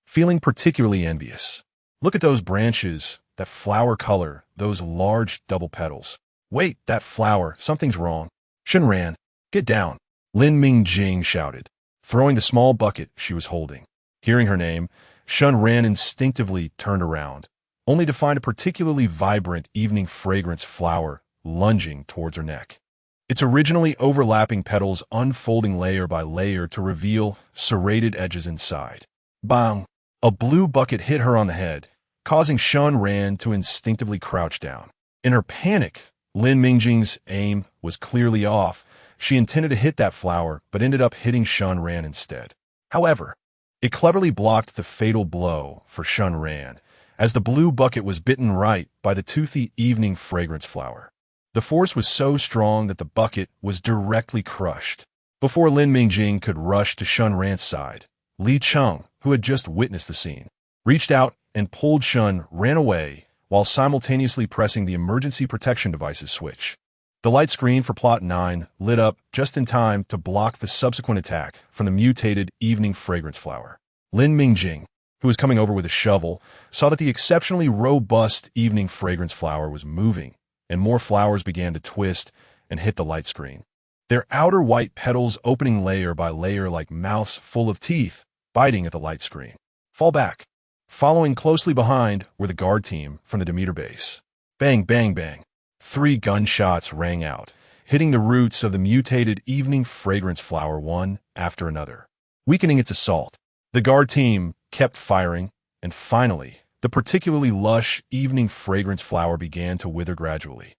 Feeling particularly envious. Look at those branches, that flower color, those large double petals. Wait, that flower, something's wrong. Shenran, get down, Lin Mingjing shouted, throwing the small bucket she was holding. Hearing her name, Shenran instinctively turned around, only to find a particularly vibrant evening fragrance flower lunging towards her neck. Its originally overlapping petals unfolding layer by layer to reveal serrated edges inside. Bang! A blue bucket hit her on the head, causing Shenran to instinctively crouch down. In her panic, Lin Mingjing's aim was clearly off. She intended to hit that flower, but ended up hitting Shenran instead. However, it cleverly blocked the fatal blow for Shenran, as the blue bucket was bitten right by the toothy evening fragrance flower. The force was so strong that the bucket was directly crushed. Before Lin Mingjing could rush to Shenran's side, Li Cheng, who had just witnessed the scene, reached out and pulled Shenran away, while simultaneously pressing the emergency protection devices switch. The light screen for Plot 9 lit up just in time to block the subsequent attack from the mutated evening fragrance flower. Lin Mingjing, who was coming over with a shovel, saw that the exceptionally robust evening fragrance flower was moving, and more flowers began to twist and hit the light screen. Their outer white petals opening layer by layer like mouths full of teeth, biting at the light screen. Fall back. Following closely behind were the guard team from the Demeter base. Bang, bang, bang. 3 gunshots rang out, hitting the roots of the mutated evening fragrance flower one after another, weakening its assault. The guard team kept firing, and finally, the particularly lush evening fragrance flower began to wither gradually.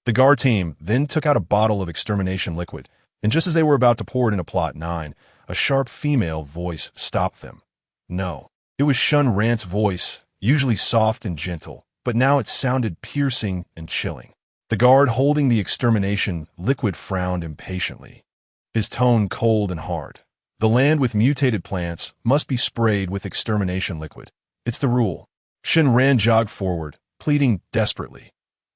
The guard team then took out a bottle of extermination liquid, and just as they were about to pour it into Plot 9, a sharp female voice stopped them. No, it was Shun Ran's voice, usually soft and gentle, but now it sounded piercing and chilling. The guard holding the extermination liquid frowned impatiently, his tone cold and hard. The land with mutated plants must be sprayed with extermination liquid. It's the rule. Shin Ran jogged forward, pleading desperately.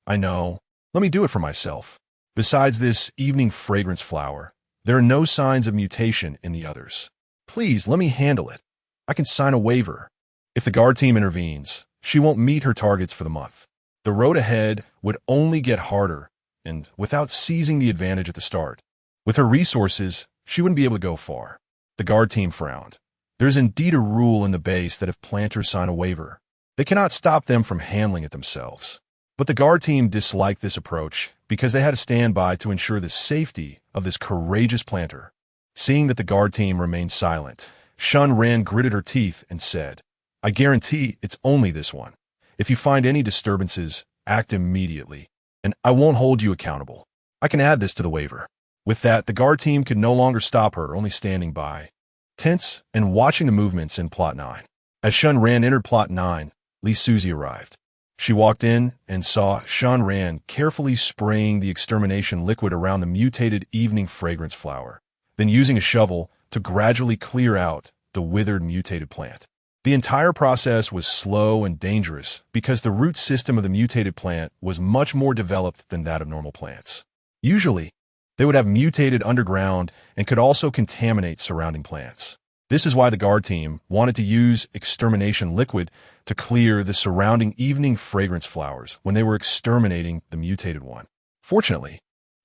I know. Let me do it for myself. Besides this evening fragrance flower, there are no signs of mutation in the others. Please, let me handle it. I can sign a waiver. If the guard team intervenes, she won't meet her targets for the month. The road ahead would only get harder, and without seizing the advantage at the start. With her resources, she wouldn't be able to go far. The guard team frowned. There's indeed a rule in the base that if planters sign a waiver, they cannot stop them from handling it themselves. But the guard team disliked this approach because they had to stand by to ensure the safety of this courageous planter. Seeing that the guard team remained silent, Shun Ran gritted her teeth and said, I guarantee it's only this one. If you find any disturbances, act immediately, and I won't hold you accountable. I can add this to the waiver. With that, the guard team could no longer stop her, only standing by, tense and watching the movements in Plot 9. As Shun Ran entered Plot 9, Li Suzy arrived. She walked in and saw Shun Ran carefully spraying the extermination liquid around the mutated evening fragrance flower, then using a shovel to gradually clear out the withered mutated plant. The entire process was slow and dangerous because the root system of the mutated plant was much more developed than that of normal plants. Usually, they would have mutated underground and could also contaminate surrounding plants. This is why the guard team wanted to use extermination liquid to clear the surrounding evening fragrance flowers when they were exterminating the mutated one. Fortunately,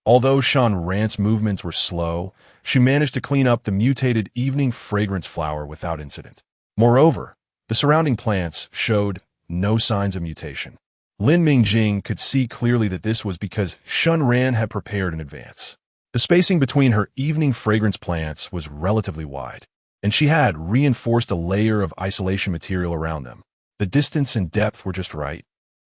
although Shun Ran's movements were slow, she managed to clean up the mutated evening fragrance flower without incident. Moreover, the surrounding plants showed no signs of mutation. Lin Mingjing could see clearly that this was because Shun Ran had prepared in advance. The spacing between her evening fragrance plants was relatively wide, and she had reinforced a layer of isolation material around them. The distance and depth were just right,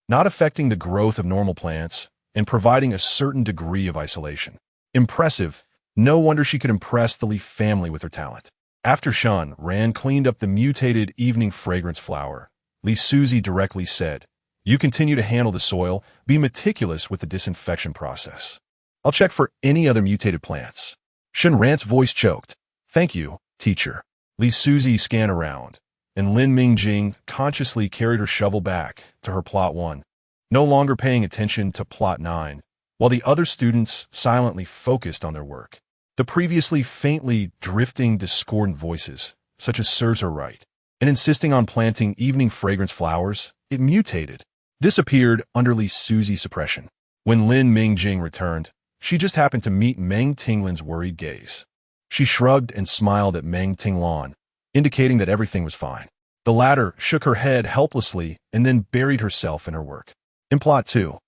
not affecting the growth of normal plants and providing a certain degree of isolation. Impressive. No wonder she could impress the Li family with her talent. After Shun Ran cleaned up the mutated evening fragrance flower, Li Suzy directly said, You continue to handle the soil, be meticulous with the disinfection process. I'll check for any other mutated plants. Shun Ran's voice choked. Thank you, teacher. Li Suzy scanned around, and Lin Mingjing consciously carried her shovel back to her Plot 1, no longer paying attention to Plot 9, while the other students silently focused on their work. The previously faintly drifting discordant voices, such as serves her right, and insisting on planting evening fragrance flowers, it mutated, disappeared under Li Suzy's suppression. When Lin Mingjing returned, she just happened to meet Meng Tinglan's worried gaze. She shrugged and smiled at Meng Tinglan, indicating that everything was fine. The latter shook her head helplessly and then buried herself in her work. In Plot 2,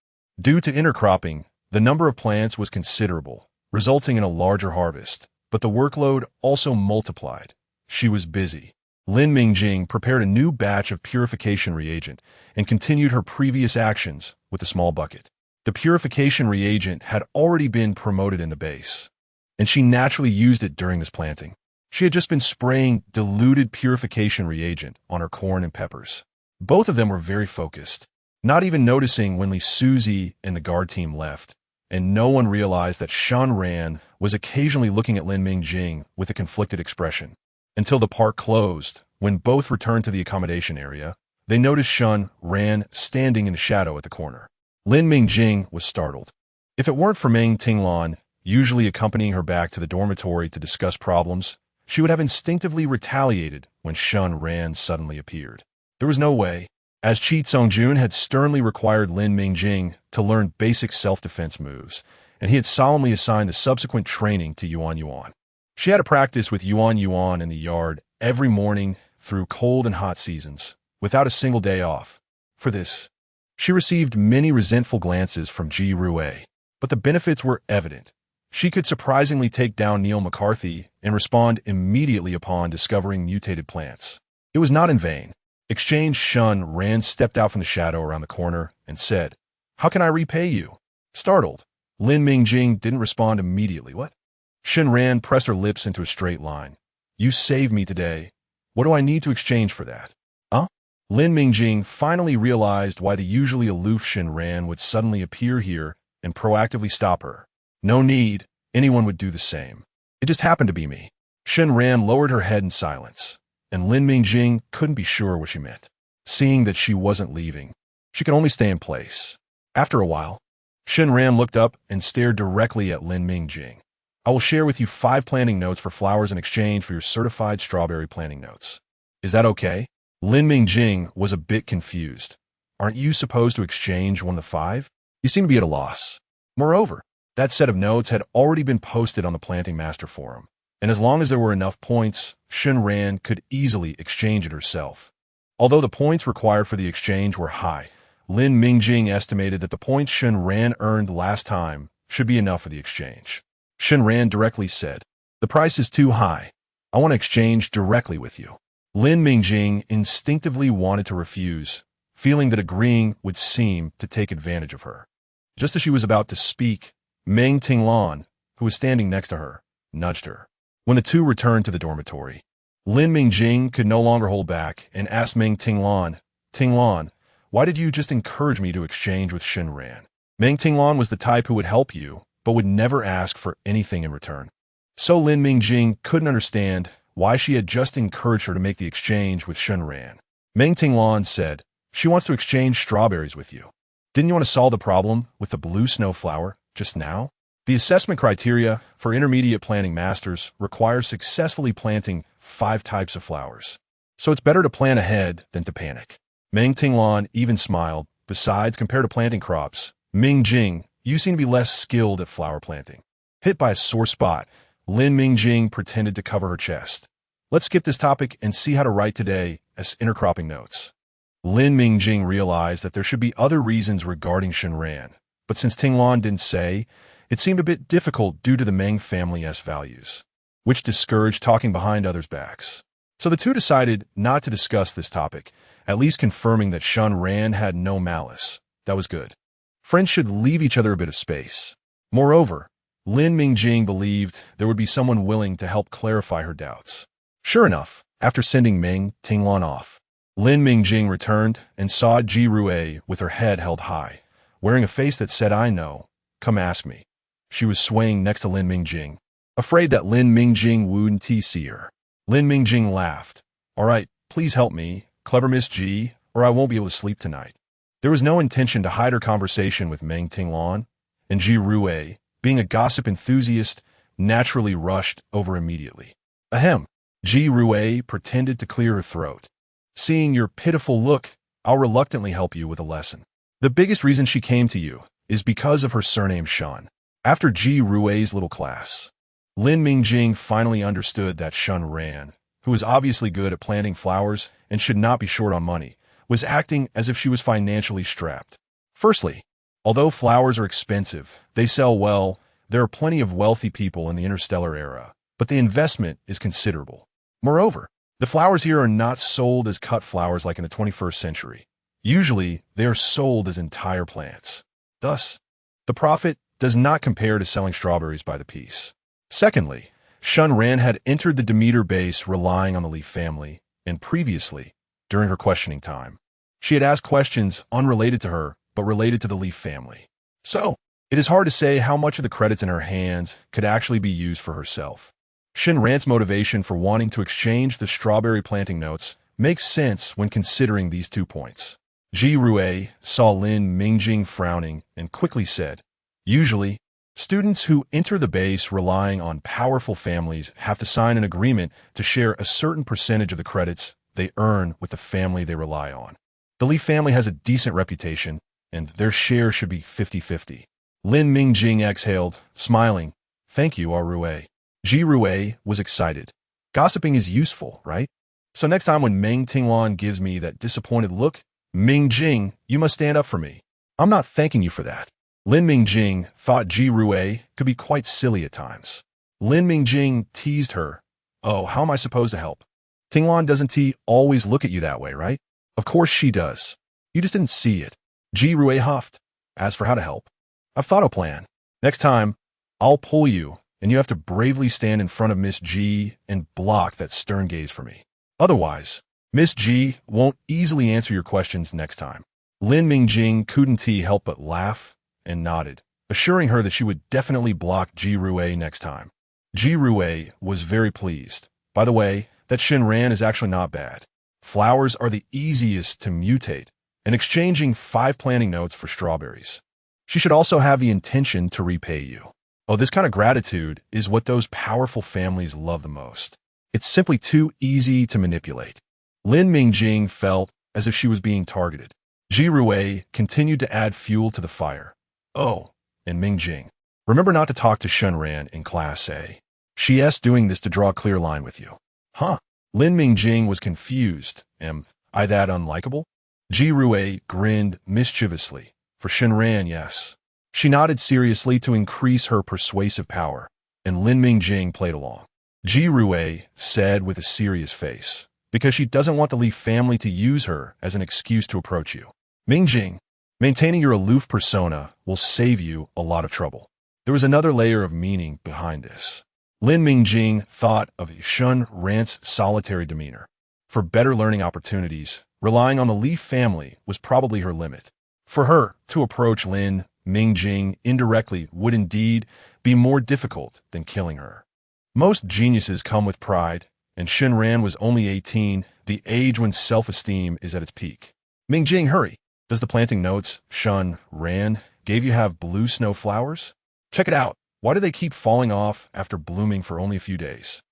due to intercropping, the number of plants was considerable, resulting in a larger harvest, but the workload also multiplied. She was busy. Lin Mingjing prepared a new batch of purification reagent and continued her previous actions with a small bucket. The purification reagent had already been promoted in the base, and she naturally used it during this planting. She had just been spraying diluted purification reagent on her corn and peppers. Both of them were very focused, not even noticing when Li Suzy and the guard team left, and no one realized that Shun Ran was occasionally looking at Lin Mingjing with a conflicted expression. Until the park closed, when both returned to the accommodation area, they noticed Shen Ran standing in the shadow at the corner. Lin Mingjing was startled. If it weren't for Meng Tinglan, usually accompanying her back to the dormitory to discuss problems, she would have instinctively retaliated when Shen Ran suddenly appeared. There was no way, as Qi Songjun had sternly required Lin Mingjing to learn basic self-defense moves, and he had solemnly assigned the subsequent training to Yuan. She had to practice with Yuan in the yard every morning through cold and hot seasons, without a single day off. For this, she received many resentful glances from Ji Rui, but the benefits were evident. She could surprisingly take down Neil McCarthy and respond immediately upon discovering mutated plants. It was not in vain. Exchange Shen Ran stepped out from the shadow around the corner and said, "How can I repay you?" Startled, Lin Mingjing didn't respond immediately. What? Shen Ran pressed her lips into a straight line. "You saved me today. What do I need to exchange for that?" Huh? Lin Mingjing finally realized why the usually aloof Shen Ran would suddenly appear here and proactively stop her. No need, anyone would do the same. It just happened to be me. Shen Ran lowered her head in silence, and Lin Mingjing couldn't be sure what she meant. Seeing that she wasn't leaving, she could only stay in place. After a while, Shen Ran looked up and stared directly at Lin Mingjing. "I will share with you 5 planting notes for flowers in exchange for your certified strawberry planting notes. Is that okay?" Lin Mingjing was a bit confused. "Aren't you supposed to exchange one of the 5? You seem to be at a loss." Moreover, that set of notes had already been posted on the Planting Master Forum, and as long as there were enough points, Shen Ran could easily exchange it herself. Although the points required for the exchange were high, Lin Mingjing estimated that the points Shen Ran earned last time should be enough for the exchange. Shen Ran directly said, "The price is too high. I want to exchange directly with you." Lin Mingjing instinctively wanted to refuse, feeling that agreeing would seem to take advantage of her. Just as she was about to speak, Meng Tinglan, who was standing next to her, nudged her. When the two returned to the dormitory, Lin Mingjing could no longer hold back and asked Meng Tinglan, "Tinglan, why did you just encourage me to exchange with Shen Ran?" Meng Tinglan was the type who would help you, but would never ask for anything in return. So Lin Mingjing couldn't understand why she had just encouraged her to make the exchange with Shen Ran. Meng Tinglan said, "She wants to exchange strawberries with you. Didn't you want to solve the problem with the blue snow flower just now?" The assessment criteria for intermediate planting masters requires successfully planting 5 types of flowers. So it's better to plan ahead than to panic. Meng Tinglan even smiled. "Besides, compared to planting crops, Mingjing, you seem to be less skilled at flower planting." Hit by a sore spot, Lin Mingjing pretended to cover her chest. "Let's skip this topic and see how to write today as intercropping notes." Lin Mingjing realized that there should be other reasons regarding Shen Ran, but since Tinglan didn't say, it seemed a bit difficult due to the Meng family's values, which discouraged talking behind others' backs. So the two decided not to discuss this topic, at least confirming that Shen Ran had no malice. That was good. Friends should leave each other a bit of space. Moreover, Lin Mingjing believed there would be someone willing to help clarify her doubts. Sure enough, after sending Meng Tinglan off, Lin Mingjing returned and saw Ji Rui with her head held high, wearing a face that said, "I know. Come ask me." She was swaying next to Lin Mingjing, afraid that Lin Mingjing wouldn't see her. Lin Mingjing laughed. "All right, please help me, clever Miss Ji, or I won't be able to sleep tonight." There was no intention to hide her conversation with Meng Tinglan, and Ji Rui, being a gossip enthusiast, naturally rushed over immediately. Ahem. Ji Rui pretended to clear her throat. "Seeing your pitiful look, I'll reluctantly help you with a lesson. The biggest reason she came to you is because of her surname Shen." After Ji Rui's little class, Lin Mingjing finally understood that Shen Ran, who was obviously good at planting flowers and should not be short on money, was acting as if she was financially strapped. Firstly, although flowers are expensive, they sell well. There are plenty of wealthy people in the interstellar era, but the investment is considerable. Moreover, the flowers here are not sold as cut flowers like in the 21st century. Usually, they are sold as entire plants. Thus, the profit does not compare to selling strawberries by the piece. Secondly, Shen Ran had entered the Demeter base relying on the Li family, and previously, during her questioning time, she had asked questions unrelated to her, but related to the Li family. So, it is hard to say how much of the credits in her hands could actually be used for herself. Shen Ran's motivation for wanting to exchange the strawberry planting notes makes sense when considering these 2 points. Ji Rui saw Lin Mingjing frowning and quickly said, "Usually, students who enter the base relying on powerful families have to sign an agreement to share a certain percentage of the credits they earn with the family they rely on. The Li family has a decent reputation, and their share should be 50-50. Lin Mingjing exhaled, smiling. "Thank you, Rui." Ji Rui was excited. Gossiping is useful, right? So next time when Meng Tinglan gives me that disappointed look, "Mingjing, you must stand up for me. I'm not thanking you for that." Lin Mingjing thought Ji Rui could be quite silly at times. Lin Mingjing teased her. "Oh, how am I supposed to help? Tinglan doesn't always look at you that way, right?" "Of course she does. You just didn't see it." Ji Rui huffed. "As for how to help, I've thought a plan. Next time, I'll pull you, and you have to bravely stand in front of Miss G and block that stern gaze for me. Otherwise, Miss G won't easily answer your questions next time." Lin Mingjing couldn't help but laugh and nodded, assuring her that she would definitely block Ji Rui next time. Ji Rui was very pleased. By the way, that Shinran is actually not bad. Flowers are the easiest to mutate, and exchanging 5 planting notes for strawberries. She should also have the intention to repay you. Oh, this kind of gratitude is what those powerful families love the most. It's simply too easy to manipulate. Lin Mingjing felt as if she was being targeted. Ji Rui continued to add fuel to the fire. "Oh, and Mingjing, remember not to talk to Shinran in Class A. She's doing this to draw a clear line with you." "Huh?" Lin Mingjing was confused. "Am I that unlikable?" Ji Rui grinned mischievously. "For Shinran, yes." She nodded seriously to increase her persuasive power, and Lin Mingjing played along. Ji Rui said with a serious face, "Because she doesn't want the Li family to use her as an excuse to approach you. Mingjing, maintaining your aloof persona will save you a lot of trouble." There was another layer of meaning behind this. Lin Mingjing thought of Shinran's solitary demeanor. For better learning opportunities, relying on the Li family was probably her limit. For her to approach Lin Mingjing indirectly would indeed be more difficult than killing her. Most geniuses come with pride, and Shinran was only 18, the age when self-esteem is at its peak. "Mingjing, hurry. Does the planting notes Shinran gave you have blue snow flowers? Check it out. Why do they keep falling off after blooming for only a few days?"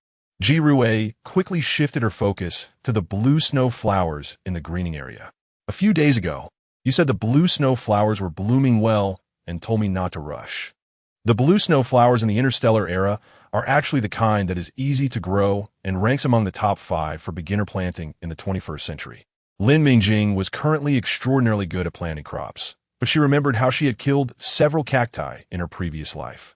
Ji Rui quickly shifted her focus to the blue snow flowers in the greening area. "A few days ago, you said the blue snow flowers were blooming well and told me not to rush. The blue snow flowers in the interstellar era are actually the kind that is easy to grow and ranks among the top 5 for beginner planting in the 21st century. Lin Mingjing was currently extraordinarily good at planting crops, but she remembered how she had killed several cacti in her previous life.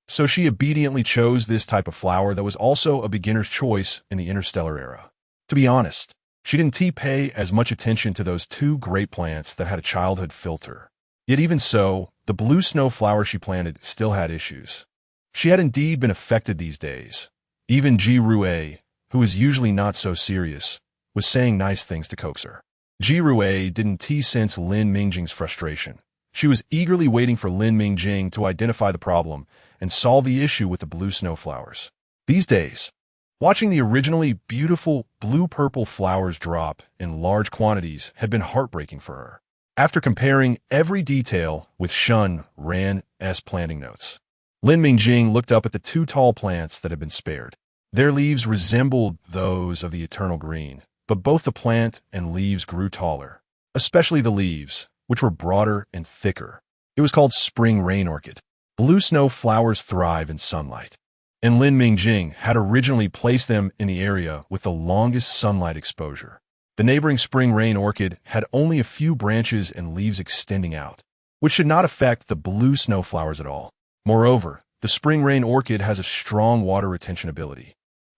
So she obediently chose this type of flower that was also a beginner's choice in the interstellar era. To be honest, she didn't pay as much attention to those 2 great plants that had a childhood filter. Yet even so, the blue snow flower she planted still had issues. She had indeed been affected these days. Even Ji Rui, who is usually not so serious, was saying nice things to coax her. Ji Rui didn't sense Lin Mingjing's frustration. She was eagerly waiting for Lin Mingjing to identify the problem and solve the issue with the blue snow flowers. These days, watching the originally beautiful blue-purple flowers drop in large quantities had been heartbreaking for her. After comparing every detail with Shinran's planting notes, Lin Mingjing looked up at the 2 tall plants that had been spared. Their leaves resembled those of the eternal green, but both the plant and leaves grew taller, especially the leaves, which were broader and thicker. It was called spring rain orchid. Blue snow flowers thrive in sunlight, and Lin Mingjing had originally placed them in the area with the longest sunlight exposure. The neighboring spring rain orchid had only a few branches and leaves extending out, which should not affect the blue snow flowers at all. Moreover, the spring rain orchid has a strong water retention ability,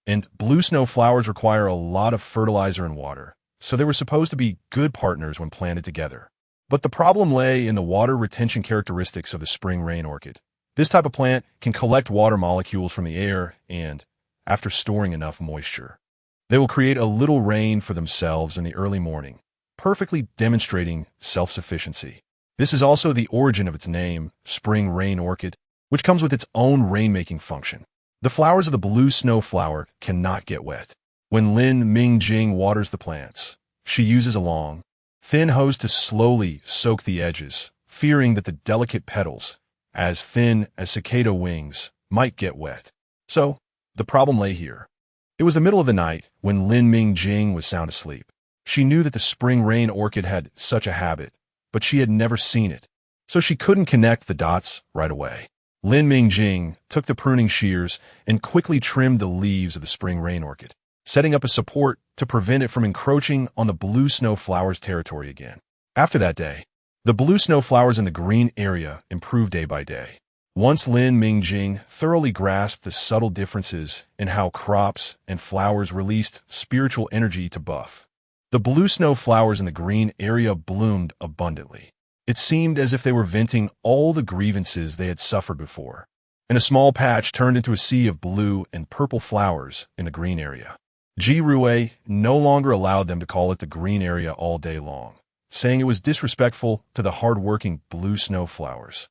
and blue snow flowers require a lot of fertilizer and water, so they were supposed to be good partners when planted together. But the problem lay in the water retention characteristics of the spring rain orchid. This type of plant can collect water molecules from the air and, after storing enough moisture, they will create a little rain for themselves in the early morning, perfectly demonstrating self-sufficiency. This is also the origin of its name, spring rain orchid, which comes with its own rain-making function. The flowers of the blue snow flower cannot get wet. When Lin Mingjing waters the plants, she uses a long, thin hose to slowly soak the edges, fearing that the delicate petals, as thin as cicada wings, might get wet. So, the problem lay here. It was the middle of the night when Lin Mingjing was sound asleep. She knew that the spring rain orchid had such a habit, but she had never seen it, so she couldn't connect the dots right away. Lin Mingjing took the pruning shears and quickly trimmed the leaves of the spring rain orchid, setting up a support to prevent it from encroaching on the blue snow flowers' territory again. After that day, the blue snow flowers in the green area improved day by day. Once Lin Mingjing thoroughly grasped the subtle differences in how crops and flowers released spiritual energy to buff, the blue snow flowers in the green area bloomed abundantly. It seemed as if they were venting all the grievances they had suffered before, and a small patch turned into a sea of blue and purple flowers in the green area. Ji Rui no longer allowed them to call it the green area all day long, saying it was disrespectful to the hard-working blue snow flowers,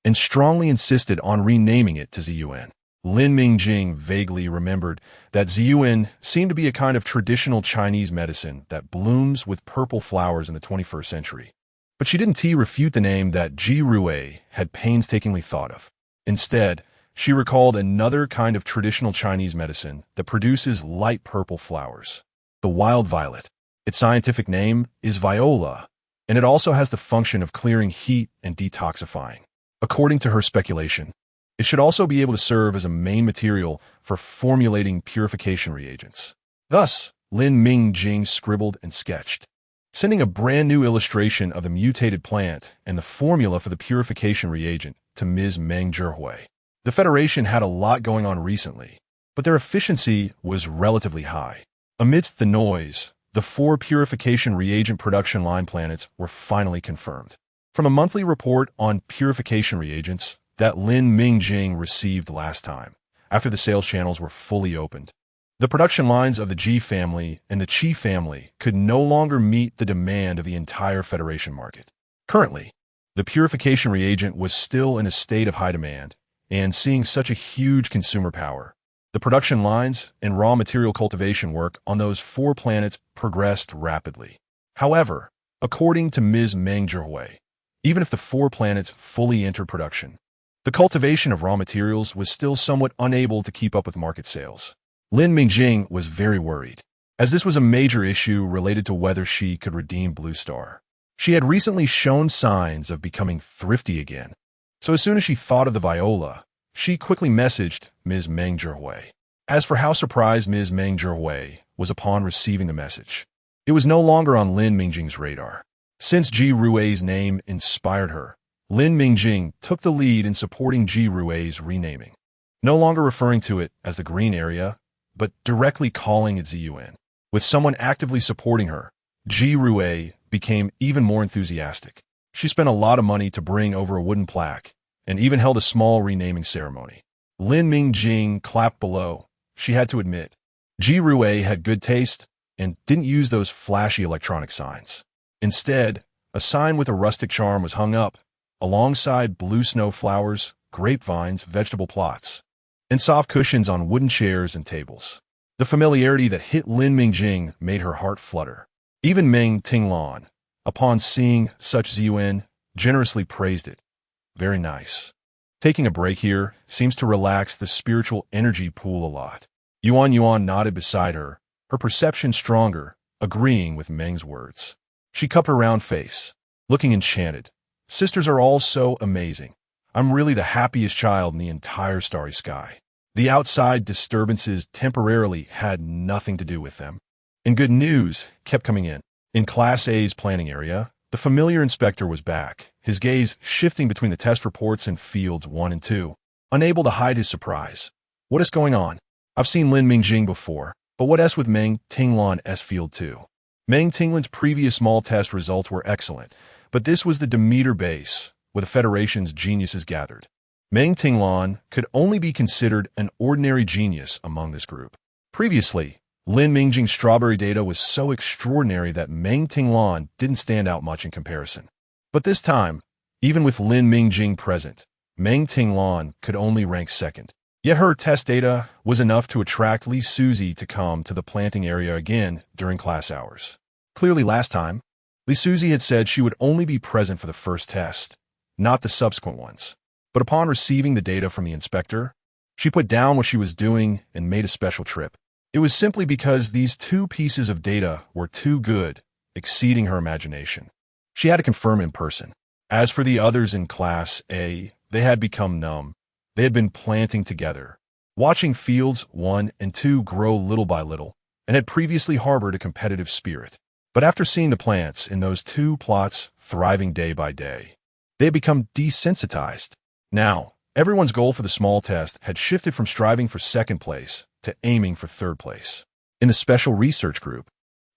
and strongly insisted on renaming it to Ziyuan. Lin Mingjing vaguely remembered that Ziyuan seemed to be a kind of traditional Chinese medicine that blooms with purple flowers in the 21st century. But she didn't refute the name that Ji Rui had painstakingly thought of. Instead, she recalled another kind of traditional Chinese medicine that produces light purple flowers, the wild violet. Its scientific name is viola, and it also has the function of clearing heat and detoxifying. According to her speculation, it should also be able to serve as a main material for formulating purification reagents. Thus, Lin Mingjing scribbled and sketched, sending a brand new illustration of the mutated plant and the formula for the purification reagent to Ms. Meng Zhihui. The Federation had a lot going on recently, but their efficiency was relatively high. Amidst the noise, the 4 purification reagent production line planets were finally confirmed. From a monthly report on purification reagents that Lin Mingjing received last time, after the sales channels were fully opened, the production lines of the Ji family and the Qi family could no longer meet the demand of the entire Federation market. Currently, the purification reagent was still in a state of high demand, and seeing such a huge consumer power, the production lines and raw material cultivation work on those 4 planets progressed rapidly. However, according to Ms. Meng Zhihui, even if the 4 planets fully entered production, the cultivation of raw materials was still somewhat unable to keep up with market sales. Lin Mingjing was very worried, as this was a major issue related to whether she could redeem Blue Star. She had recently shown signs of becoming thrifty again, so as soon as she thought of the viola, she quickly messaged Ms. Meng Zhihui. As for how surprised Ms. Meng Zhihui was upon receiving the message, it was no longer on Lin Mingjing's radar. Since Ji Rui's name inspired her, Lin Mingjing took the lead in supporting Ji Rui's renaming, no longer referring to it as the green area, but directly calling it Ziyuan. With someone actively supporting her, Ji Rui became even more enthusiastic. She spent a lot of money to bring over a wooden plaque, and even held a small renaming ceremony. Lin Mingjing clapped below. She had to admit, Ji Rui had good taste and didn't use those flashy electronic signs. Instead, a sign with a rustic charm was hung up, alongside blue snow flowers, grapevines, vegetable plots, and soft cushions on wooden chairs and tables. The familiarity that hit Lin Mingjing made her heart flutter. Even Meng Tinglan, upon seeing such Ziyuan, generously praised it. Very nice. Taking a break here seems to relax the spiritual energy pool a lot. Yuan nodded beside her, her perception stronger, agreeing with Meng's words. She cupped her round face, looking enchanted. Sisters are all so amazing. I'm really the happiest child in the entire starry sky. The outside disturbances temporarily had nothing to do with them. And good news kept coming in. In Class A's planning area, the familiar inspector was back, his gaze shifting between the test reports in Fields 1 and 2, unable to hide his surprise. What is going on? I've seen Lin Mingjing before, but what S with Meng Tinglan S Field 2? Meng Tinglan's previous small test results were excellent, but this was the Demeter base, where the Federation's geniuses gathered. Meng Tinglan could only be considered an ordinary genius among this group. Previously, Lin Mingjing's strawberry data was so extraordinary that Meng Tinglan didn't stand out much in comparison. But this time, even with Lin Mingjing present, Meng Tinglan could only rank second. Yet her test data was enough to attract Li Suzy to come to the planting area again during class hours. Clearly last time, Li Suzy had said she would only be present for the first test, not the subsequent ones. But upon receiving the data from the inspector, she put down what she was doing and made a special trip. It was simply because these two pieces of data were too good, exceeding her imagination. She had to confirm in person. As for the others in Class A, they had become numb. They had been planting together, watching Fields 1 and 2 grow little by little, and had previously harbored a competitive spirit. But after seeing the plants in those two plots thriving day by day, they had become desensitized. Now, everyone's goal for the small test had shifted from striving for second place to aiming for third place. In the special research group,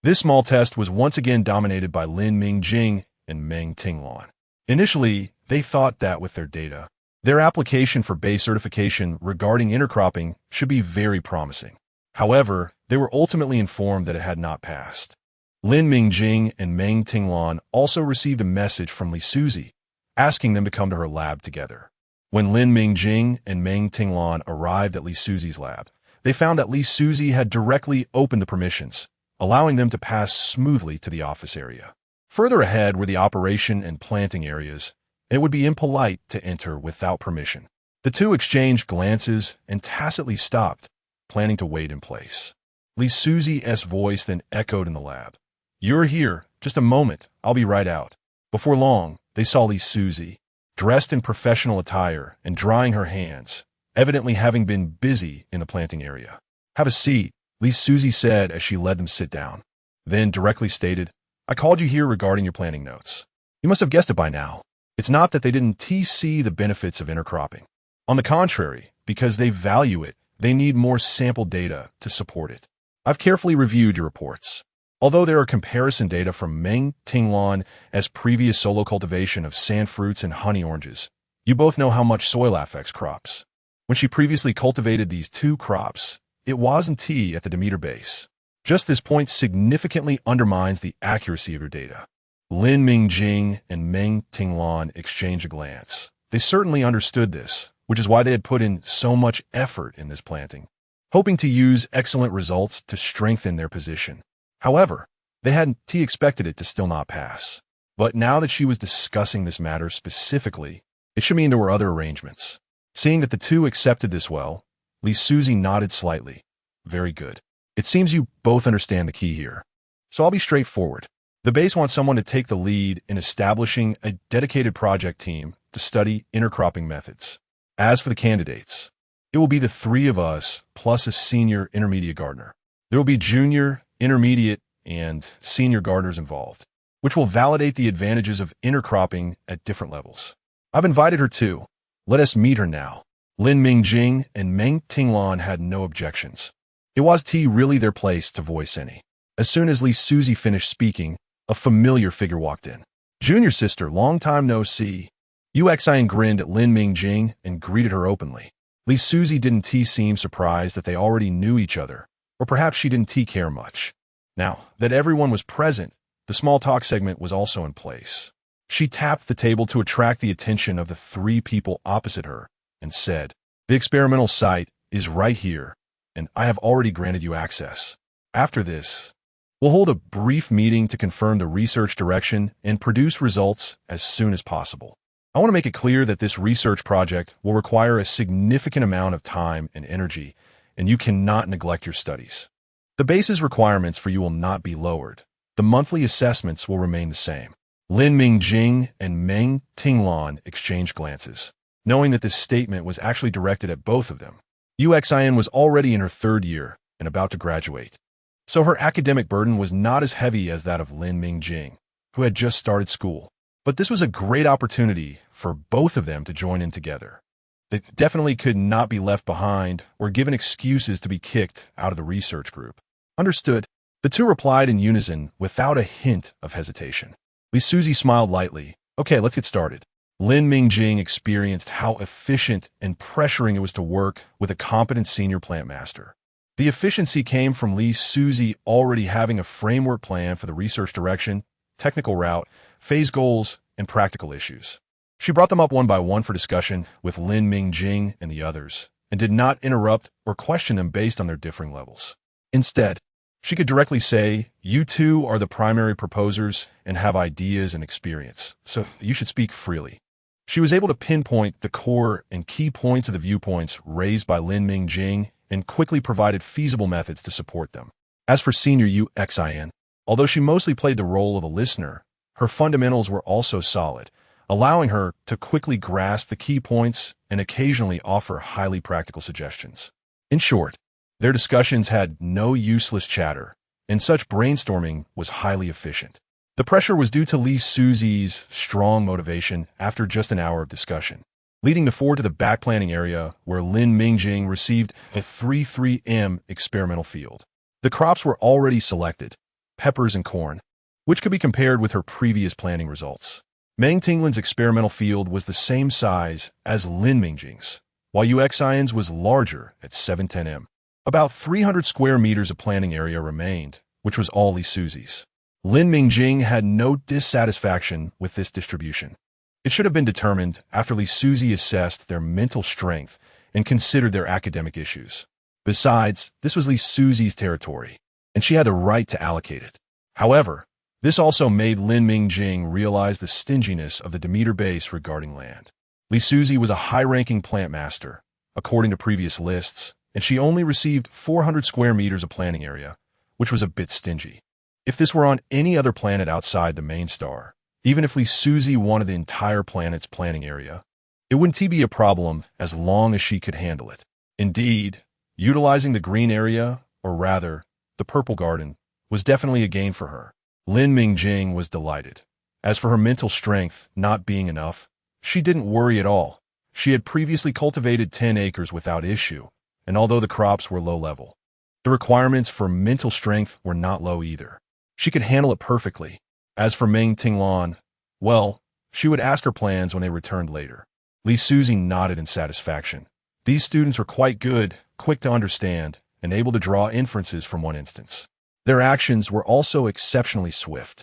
this small test was once again dominated by Lin Mingjing and Meng Tinglan. Initially, they thought that with their data, their application for base certification regarding intercropping should be very promising. However, they were ultimately informed that it had not passed. Lin Mingjing and Meng Tinglan also received a message from Li Suzy, asking them to come to her lab together. When Lin Mingjing and Meng Tinglan arrived at Li Suzy's lab, they found that Li Suzy had directly opened the permissions, allowing them to pass smoothly to the office area. Further ahead were the operation and planting areas, and it would be impolite to enter without permission. The two exchanged glances and tacitly stopped, planning to wait in place. Li Suzy's voice then echoed in the lab. "You're here. Just a moment. I'll be right out." Before long, they saw Li Suzy, dressed in professional attire and drying her hands, evidently having been busy in the planting area. "Have a seat," Li Suzy said as she led them sit down. Then directly stated, "I called you here regarding your planting notes. You must have guessed it by now. It's not that they didn't see the benefits of intercropping. On the contrary, because they value it, they need more sample data to support it. I've carefully reviewed your reports. Although there are comparison data from Meng Tinglan as previous solo cultivation of sand fruits and honey oranges, you both know how much soil affects crops. When she previously cultivated these two crops, it wasn't tea at the Demeter base. Just this point significantly undermines the accuracy of your data." Lin Mingjing and Meng Tinglan exchanged a glance. They certainly understood this, which is why they had put in so much effort in this planting, hoping to use excellent results to strengthen their position. However, they hadn't expected it to still not pass. But now that she was discussing this matter specifically, it should mean there were other arrangements. Seeing that the two accepted this well, Li Suzy nodded slightly. "Very good. It seems you both understand the key here. So I'll be straightforward. The base wants someone to take the lead in establishing a dedicated project team to study intercropping methods. As for the candidates, it will be the three of us plus a senior intermediate gardener. There will be junior, intermediate, and senior gardeners involved, which will validate the advantages of intercropping at different levels. I've invited her too. Let us meet her now." Lin Mingjing and Meng Tinglan had no objections. It was really their place to voice any. As soon as Li Suzy finished speaking, a familiar figure walked in. "Junior sister, long time no see." Yuan grinned at Lin Mingjing and greeted her openly. Li Suzy didn't seem surprised that they already knew each other, or perhaps she didn't care much. Now that everyone was present, the small talk segment was also in place. She tapped the table to attract the attention of the three people opposite her and said, "The experimental site is right here, and I have already granted you access. After this, we'll hold a brief meeting to confirm the research direction and produce results as soon as possible. I want to make it clear that this research project will require a significant amount of time and energy, and you cannot neglect your studies. The base's requirements for you will not be lowered. The monthly assessments will remain the same." Lin Mingjing and Meng Tinglan exchanged glances, knowing that this statement was actually directed at both of them. Yuan was already in her third year and about to graduate, so her academic burden was not as heavy as that of Lin Mingjing, who had just started school. But this was a great opportunity for both of them to join in together. They definitely could not be left behind or given excuses to be kicked out of the research group. "Understood." The two replied in unison without a hint of hesitation. Li Suzy smiled lightly. "Okay, let's get started." Lin Mingjing experienced how efficient and pressuring it was to work with a competent senior plant master. The efficiency came from Li Suzy already having a framework plan for the research direction, technical route, phase goals, and practical issues. She brought them up one by one for discussion with Lin Mingjing and the others, and did not interrupt or question them based on their differing levels. Instead, she could directly say, "You two are the primary proposers and have ideas and experience, so you should speak freely." She was able to pinpoint the core and key points of the viewpoints raised by Lin Mingjing and quickly provided feasible methods to support them. As for Senior Yuan, although she mostly played the role of a listener, her fundamentals were also solid, allowing her to quickly grasp the key points and occasionally offer highly practical suggestions. In short, their discussions had no useless chatter, and such brainstorming was highly efficient. The pressure was due to Li Suzi's strong motivation after just an hour of discussion, leading the four to the back planning area where Lin Mingjing received a 33M experimental field. The crops were already selected, peppers and corn, which could be compared with her previous planning results. Meng Tinglin's experimental field was the same size as Lin Mingjing's, while Yuan's was larger at 710M. About 300 square meters of planning area remained, which was all Li Suzi's. Lin Mingjing had no dissatisfaction with this distribution. It should have been determined after Li Suzi assessed their mental strength and considered their academic issues. Besides, this was Li Suzi's territory, and she had the right to allocate it. However, this also made Lin Mingjing realize the stinginess of the Demeter base regarding land. Li Suzi was a high-ranking plant master, according to previous lists, and she only received 400 square meters of planning area, which was a bit stingy. If this were on any other planet outside the main star, even if Li Suzi wanted the entire planet's planning area, it wouldn't be a problem as long as she could handle it. Indeed, utilizing the green area, or rather, the purple garden, was definitely a gain for her. Lin Mingjing was delighted. As for her mental strength not being enough, she didn't worry at all. She had previously cultivated 10 acres without issue, and although the crops were low level, the requirements for mental strength were not low either. She could handle it perfectly. As for Meng Tinglan, well, she would ask her plans when they returned later. Li Suzi nodded in satisfaction. These students were quite good, quick to understand, and able to draw inferences from one instance. Their actions were also exceptionally swift,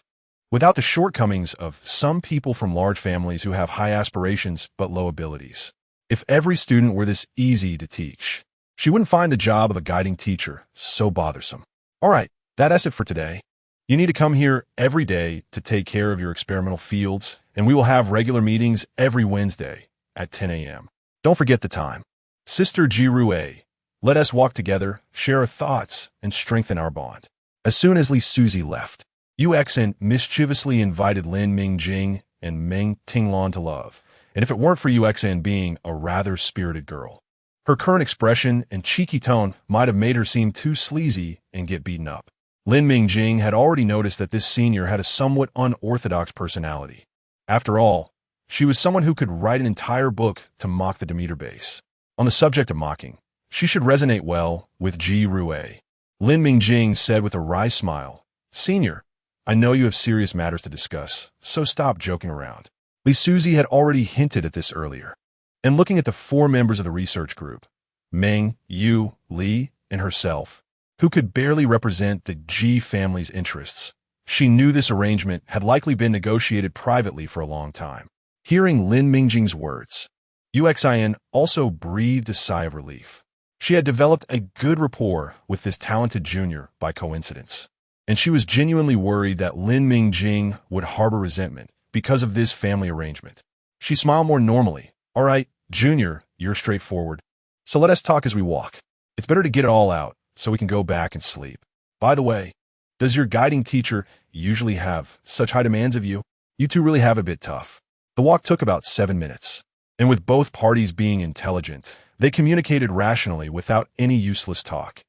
without the shortcomings of some people from large families who have high aspirations but low abilities. If every student were this easy to teach, she wouldn't find the job of a guiding teacher so bothersome. All right, that's it for today. You need to come here every day to take care of your experimental fields, and we will have regular meetings every Wednesday at 10 a.m. Don't forget the time. Sister Jirue, let us walk together, share our thoughts, and strengthen our bond. As soon as Li Suzi left, Yuan mischievously invited Lin Mingjing and Meng Tinglan to love, and if it weren't for Yuan being a rather spirited girl, her current expression and cheeky tone might have made her seem too sleazy and get beaten up. Lin Mingjing had already noticed that this senior had a somewhat unorthodox personality. After all, she was someone who could write an entire book to mock the Demeter base. On the subject of mocking, she should resonate well with Jirue. Lin Mingjing said with a wry smile, "Senior, I know you have serious matters to discuss, so stop joking around." Li Suzi had already hinted at this earlier. And looking at the four members of the research group, Meng, Yu, Li, and herself, who could barely represent the Ji family's interests, she knew this arrangement had likely been negotiated privately for a long time. Hearing Lin Mingjing's words, Yuan also breathed a sigh of relief. She had developed a good rapport with this talented junior by coincidence, and she was genuinely worried that Lin Mingjing would harbor resentment because of this family arrangement. She smiled more normally. "All right, Junior, you're straightforward, so let us talk as we walk. It's better to get it all out so we can go back and sleep. By the way, does your guiding teacher usually have such high demands of you? You two really have a bit tough." The walk took about 7 minutes, and with both parties being intelligent, they communicated rationally without any useless talk.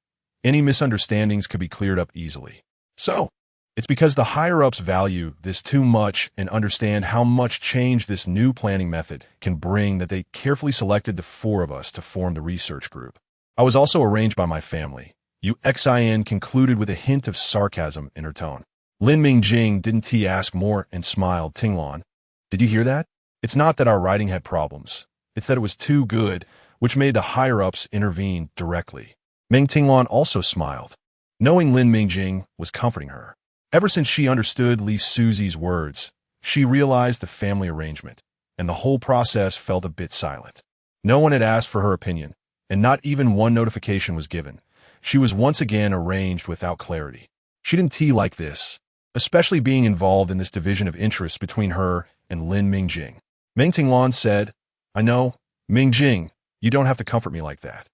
Any misunderstandings could be cleared up easily. So, it's because the higher-ups value this too much and understand how much change this new planning method can bring that they carefully selected the four of us to form the research group. I was also arranged by my family. Yuan concluded with a hint of sarcasm in her tone. Lin Mingjing didn't ask more and smiled. "Tinglan, did you hear that? It's not that our writing had problems. It's that it was too good, which made the higher-ups intervene directly." Meng Tinglan also smiled, knowing Lin Mingjing was comforting her. Ever since she understood Li Suzi's words, she realized the family arrangement, and the whole process felt a bit silent. No one had asked for her opinion, and not even one notification was given. She was once again arranged without clarity. She didn't like this, especially being involved in this division of interests between her and Lin Mingjing. Meng Tinglan said, "I know, Mingjing, you don't have to comfort me like that.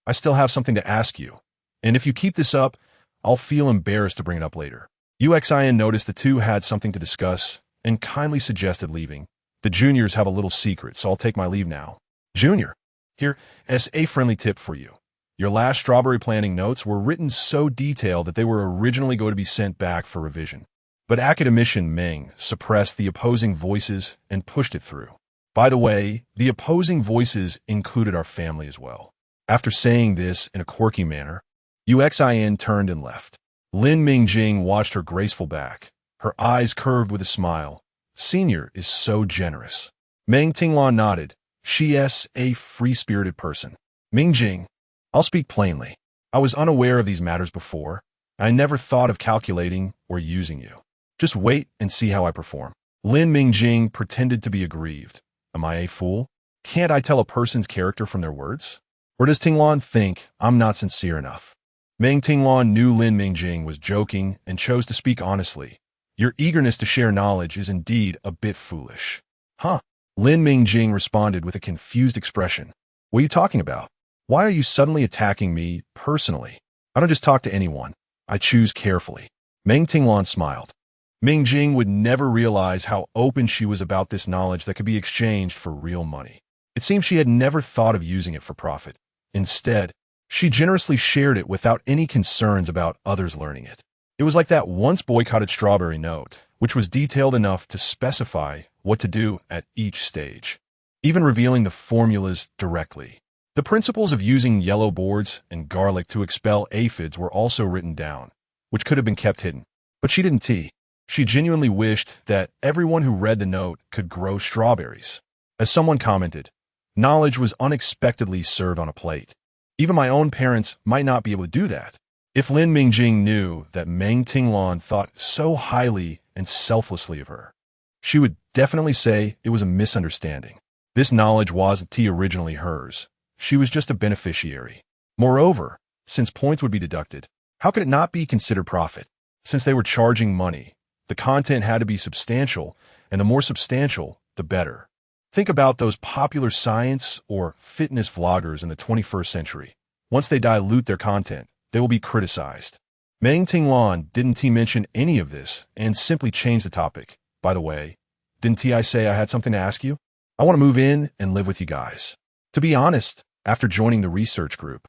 I still have something to ask you, and if you keep this up, I'll feel embarrassed to bring it up later." Yuan noticed the two had something to discuss and kindly suggested leaving. "The juniors have a little secret, so I'll take my leave now." "Junior, here as a friendly tip for you. Your last strawberry planting notes were written so detailed that they were originally going to be sent back for revision. But academician Meng suppressed the opposing voices and pushed it through. By the way, the opposing voices included our family as well." After saying this in a quirky manner, Yuan turned and left. Lin Mingjing watched her graceful back, her eyes curved with a smile. "Senior is so generous." Meng Tinglan nodded. "She is a free-spirited person." "Mingjing, I'll speak plainly. I was unaware of these matters before. I never thought of calculating or using you. Just wait and see how I perform." Lin Mingjing pretended to be aggrieved. "Am I a fool? Can't I tell a person's character from their words? Or does Tinglan think I'm not sincere enough?" Meng Tinglan knew Lin Mingjing was joking and chose to speak honestly. "Your eagerness to share knowledge is indeed a bit foolish." "Huh?" Lin Mingjing responded with a confused expression. "What are you talking about? Why are you suddenly attacking me personally? I don't just talk to anyone. I choose carefully." Meng Tinglan smiled. Mingjing would never realize how open she was about this knowledge that could be exchanged for real money. It seemed she had never thought of using it for profit. Instead, she generously shared it without any concerns about others learning it. It was like that once boycotted strawberry note, which was detailed enough to specify what to do at each stage, even revealing the formulas directly. The principles of using yellow boards and garlic to expel aphids were also written down, which could have been kept hidden. But she didn't. She genuinely wished that everyone who read the note could grow strawberries. As someone commented, knowledge was unexpectedly served on a plate. Even my own parents might not be able to do that. If Lin Mingjing knew that Meng Tinglan thought so highly and selflessly of her, she would definitely say it was a misunderstanding. This knowledge wasn't originally hers. She was just a beneficiary. Moreover, since points would be deducted, how could it not be considered profit? Since they were charging money, the content had to be substantial, and the more substantial, the better. Think about those popular science or fitness vloggers in the 21st century. Once they dilute their content, they will be criticized. Meng Tinglan didn't mention any of this and simply changed the topic. "By the way, didn't I say I had something to ask you? I want to move in and live with you guys. To be honest, after joining the research group,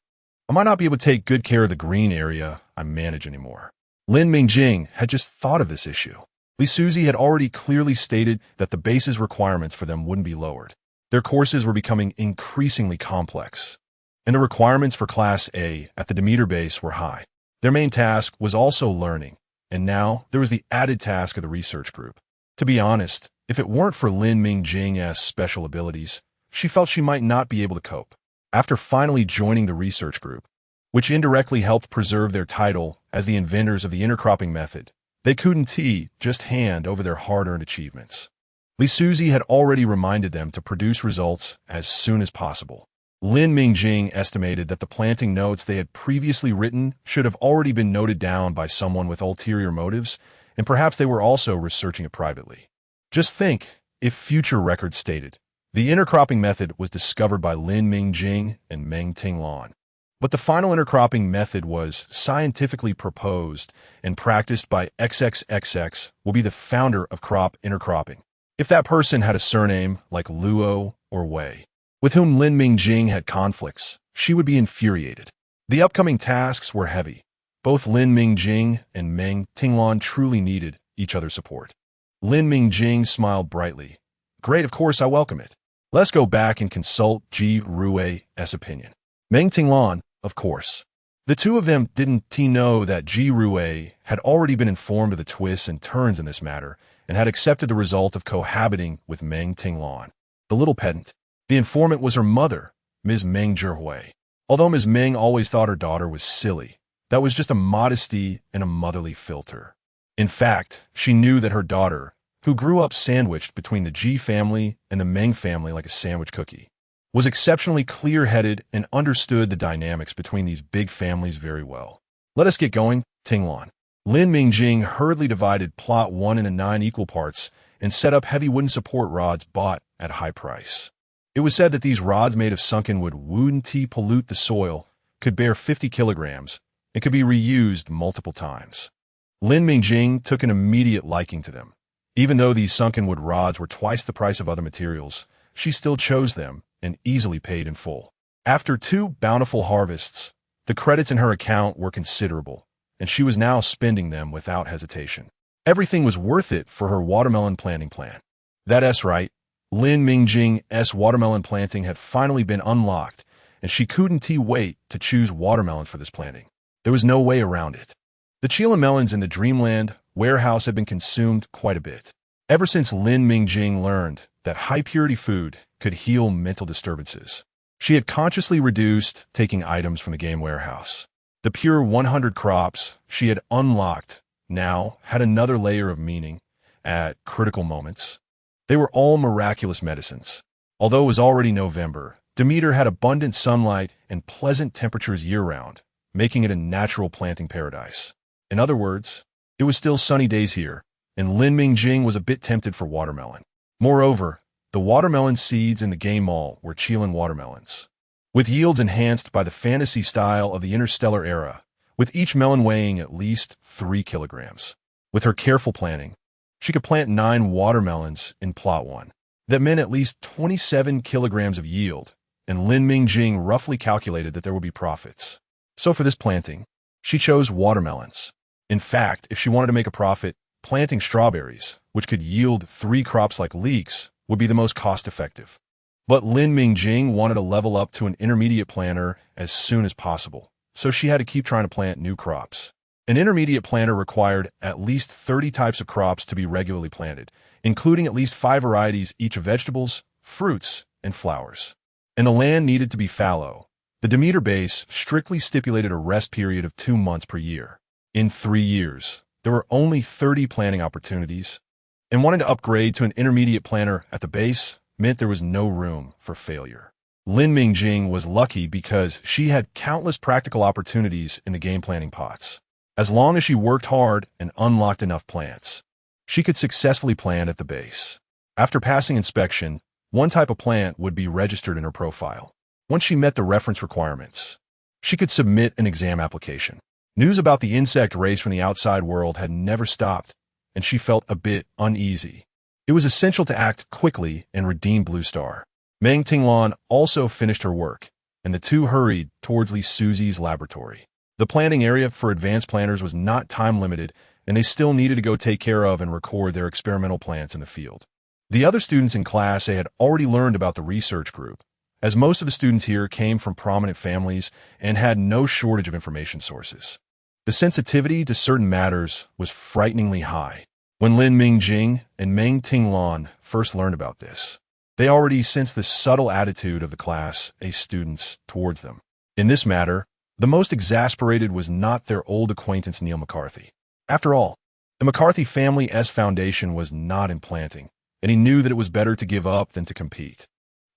I might not be able to take good care of the green area I manage anymore." Lin Mingjing had just thought of this issue. Li Suzy had already clearly stated that the basis requirements for them wouldn't be lowered. Their courses were becoming increasingly complex, and the requirements for Class A at the Demeter base were high. Their main task was also learning, and now there was the added task of the research group. To be honest, if it weren't for Lin Mingjing's special abilities, she felt she might not be able to cope. After finally joining the research group, which indirectly helped preserve their title as the inventors of the intercropping method, they couldn't just hand over their hard-earned achievements. Li Suzy had already reminded them to produce results as soon as possible. Lin Mingjing estimated that the planting notes they had previously written should have already been noted down by someone with ulterior motives, and perhaps they were also researching it privately. Just think if future records stated, the intercropping method was discovered by Lin Mingjing and Meng Tinglan. But the final intercropping method was scientifically proposed and practiced by XXXX will be the founder of crop intercropping. If that person had a surname like Luo or Wei, with whom Lin Mingjing had conflicts, she would be infuriated. The upcoming tasks were heavy. Both Lin Mingjing and Meng Tinglan truly needed each other's support. Lin Mingjing smiled brightly. "Great, of course I welcome it. Let's go back and consult Ji Rui's opinion." Meng Tinglan, of course. The two of them didn't know that Ji Rui had already been informed of the twists and turns in this matter and had accepted the result of cohabiting with Meng Tinglan. The little pedant. The informant was her mother, Ms. Meng Zhihui. Although Ms. Meng always thought her daughter was silly, that was just a modesty and a motherly filter. In fact, she knew that her daughter, who grew up sandwiched between the Ji family and the Meng family like a sandwich cookie, was exceptionally clear-headed and understood the dynamics between these big families very well. Let us get going, Tinglan. Lin Mingjing hurriedly divided Plot 1 into 9 equal parts and set up heavy wooden support rods bought at high price. It was said that these rods made of sunken wood wouldn't pollute the soil, could bear 50 kilograms, and could be reused multiple times. Lin Mingjing took an immediate liking to them. Even though these sunken wood rods were twice the price of other materials, she still chose them and easily paid in full. After 2 bountiful harvests, the credits in her account were considerable, and she was now spending them without hesitation. Everything was worth it for her watermelon planting plan. That's right, Lin Mingjing's watermelon planting had finally been unlocked, and she couldn't wait to choose watermelon for this planting. There was no way around it. The Chila melons in the Dreamland warehouse had been consumed quite a bit. Ever since Lin Mingjing learned that high-purity food could heal mental disturbances, she had consciously reduced taking items from the game warehouse. The pure 100 crops she had unlocked now had another layer of meaning at critical moments. They were all miraculous medicines. Although it was already November, Demeter had abundant sunlight and pleasant temperatures year-round, making it a natural planting paradise. In other words, it was still sunny days here, and Lin Mingjing was a bit tempted for watermelon. Moreover, the watermelon seeds in the game mall were Chilean watermelons, with yields enhanced by the fantasy style of the interstellar era, with each melon weighing at least 3 kilograms. With her careful planning, she could plant 9 watermelons in Plot 1. That meant at least 27 kilograms of yield, and Lin Mingjing roughly calculated that there would be profits. So for this planting, she chose watermelons. In fact, if she wanted to make a profit, planting strawberries, which could yield 3 crops like leeks, would be the most cost-effective. But Lin Mingjing wanted to level up to an intermediate planter as soon as possible, so she had to keep trying to plant new crops. An intermediate planter required at least 30 types of crops to be regularly planted, including at least 5 varieties each of vegetables, fruits, and flowers. And the land needed to be fallow. The Demeter base strictly stipulated a rest period of 2 months per year. In 3 years, there were only 30 planting opportunities, and wanting to upgrade to an intermediate planter at the base meant there was no room for failure. Lin Mingjing was lucky because she had countless practical opportunities in the game planting pots. As long as she worked hard and unlocked enough plants, she could successfully plant at the base. After passing inspection, one type of plant would be registered in her profile. Once she met the reference requirements, she could submit an exam application. News about the insect race from the outside world had never stopped, and she felt a bit uneasy. It was essential to act quickly and redeem Blue Star. Meng Tinglan also finished her work, and the two hurried towards Li Suzi's laboratory. The planting area for advanced planters was not time-limited, and they still needed to go take care of and record their experimental plants in the field. The other students in Class A had already learned about the research group, as most of the students here came from prominent families and had no shortage of information sources. The sensitivity to certain matters was frighteningly high. When Lin Mingjing and Meng Tinglan first learned about this, they already sensed the subtle attitude of the Class A students towards them. In this matter, the most exasperated was not their old acquaintance Neil McCarthy. After all, the McCarthy family's foundation was not in planting, and he knew that it was better to give up than to compete.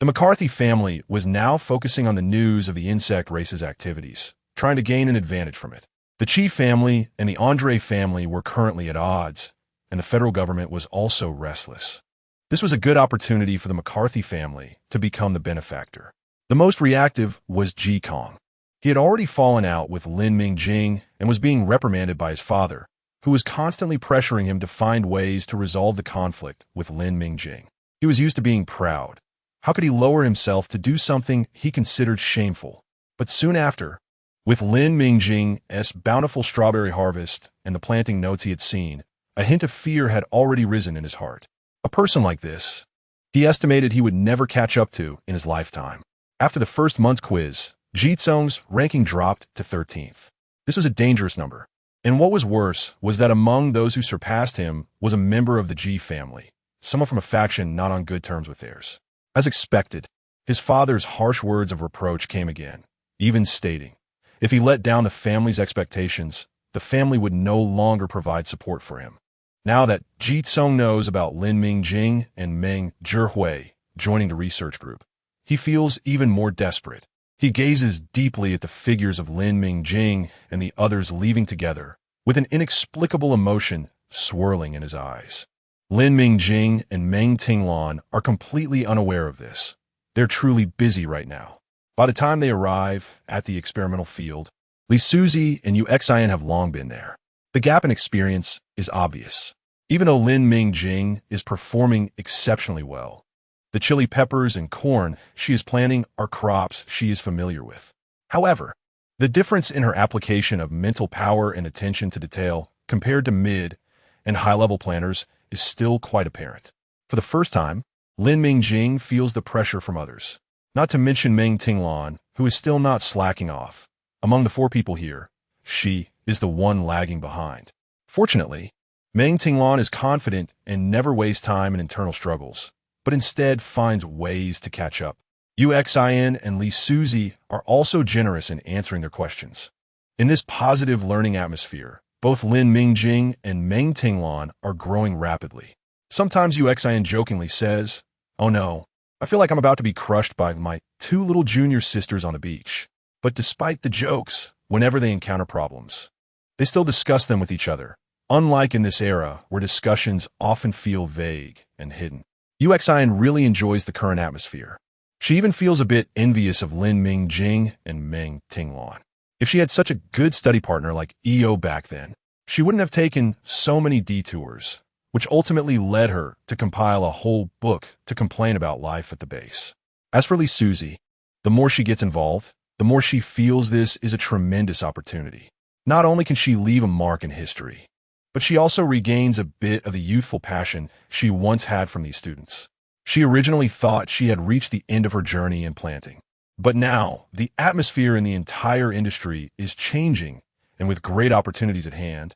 The McCarthy family was now focusing on the news of the insect race's activities, trying to gain an advantage from it. The Chi family and the Andre family were currently at odds, and the federal government was also restless. This was a good opportunity for the McCarthy family to become the benefactor. The most reactive was Ji Kong. He had already fallen out with Lin Mingjing and was being reprimanded by his father, who was constantly pressuring him to find ways to resolve the conflict with Lin Mingjing. He was used to being proud. How could he lower himself to do something he considered shameful? But soon after, with Lin Mingjing's bountiful strawberry harvest and the planting notes he had seen, a hint of fear had already risen in his heart. A person like this, he estimated he would never catch up to in his lifetime. After the first month's quiz, Jitsong's ranking dropped to 13th. This was a dangerous number. And what was worse was that among those who surpassed him was a member of the Ji family, someone from a faction not on good terms with theirs. As expected, his father's harsh words of reproach came again, even stating, if he let down the family's expectations, the family would no longer provide support for him. Now that Jitsong knows about Lin Mingjing and Meng Zhihui joining the research group, he feels even more desperate. He gazes deeply at the figures of Lin Mingjing and the others leaving together, with an inexplicable emotion swirling in his eyes. Lin Mingjing and Meng Tinglan are completely unaware of this. They're truly busy right now. By the time they arrive at the experimental field, Li Suzi and Yuan have long been there. The gap in experience is obvious. Even though Lin Mingjing is performing exceptionally well, the chili peppers and corn she is planting are crops she is familiar with. However, the difference in her application of mental power and attention to detail compared to mid and high-level planners is still quite apparent. For the first time, Lin Mingjing feels the pressure from others, not to mention Meng Tinglan, who is still not slacking off. Among the four people here, she is the one lagging behind. Fortunately, Meng Tinglan is confident and never wastes time in internal struggles, but instead finds ways to catch up. Yuan and Li Suzi are also generous in answering their questions. In this positive learning atmosphere, both Lin Mingjing and Meng Tinglan are growing rapidly. Sometimes Yuan jokingly says, "Oh no, I feel like I'm about to be crushed by my two little junior sisters on the beach." But despite the jokes, whenever they encounter problems, they still discuss them with each other, unlike in this era where discussions often feel vague and hidden. Yuan really enjoys the current atmosphere. She even feels a bit envious of Lin Mingjing and Meng Tinglan. If she had such a good study partner like EO back then, she wouldn't have taken so many detours, which ultimately led her to compile a whole book to complain about life at the base. As for Li Suzi, the more she gets involved, the more she feels this is a tremendous opportunity. Not only can she leave a mark in history, but she also regains a bit of the youthful passion she once had from these students. She originally thought she had reached the end of her journey in planting. But now, the atmosphere in the entire industry is changing, and with great opportunities at hand,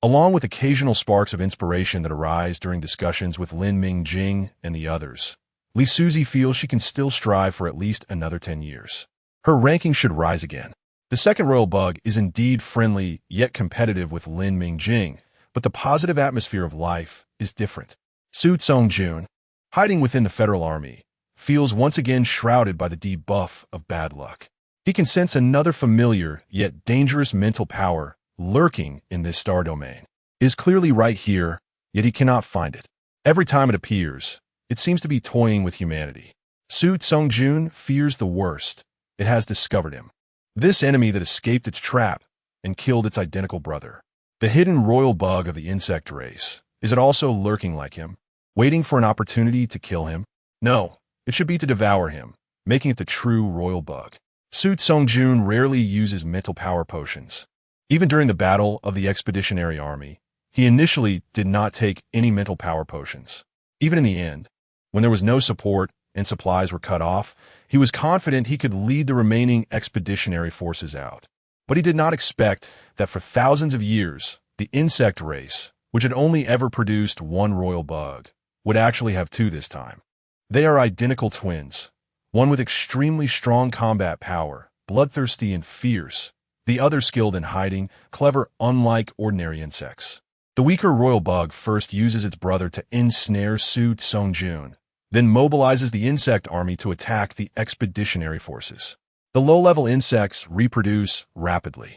along with occasional sparks of inspiration that arise during discussions with Lin Mingjing and the others, Li Suzi feels she can still strive for at least another 10 years. Her ranking should rise again. The second royal bug is indeed friendly yet competitive with Lin Mingjing, but the positive atmosphere of life is different. Su Tsongjun, hiding within the federal army, feels once again shrouded by the debuff of bad luck. He can sense another familiar yet dangerous mental power lurking in this star domain. It is clearly right here, yet he cannot find it. Every time it appears, it seems to be toying with humanity. Su Tsongjun fears the worst. It has discovered him. This enemy that escaped its trap and killed its identical brother. The hidden royal bug of the insect race. Is it also lurking like him, waiting for an opportunity to kill him? No, it should be to devour him, making it the true royal bug. Su Tsongjun rarely uses mental power potions. Even during the battle of the Expeditionary Army, he initially did not take any mental power potions. Even in the end, when there was no support and supplies were cut off, he was confident he could lead the remaining expeditionary forces out. But he did not expect that for thousands of years, the insect race, which had only ever produced one royal bug, would actually have two this time. They are identical twins, one with extremely strong combat power, bloodthirsty and fierce, the other skilled in hiding, clever unlike ordinary insects. The weaker royal bug first uses its brother to ensnare Su Tsongjun, then mobilizes the insect army to attack the expeditionary forces. The low-level insects reproduce rapidly.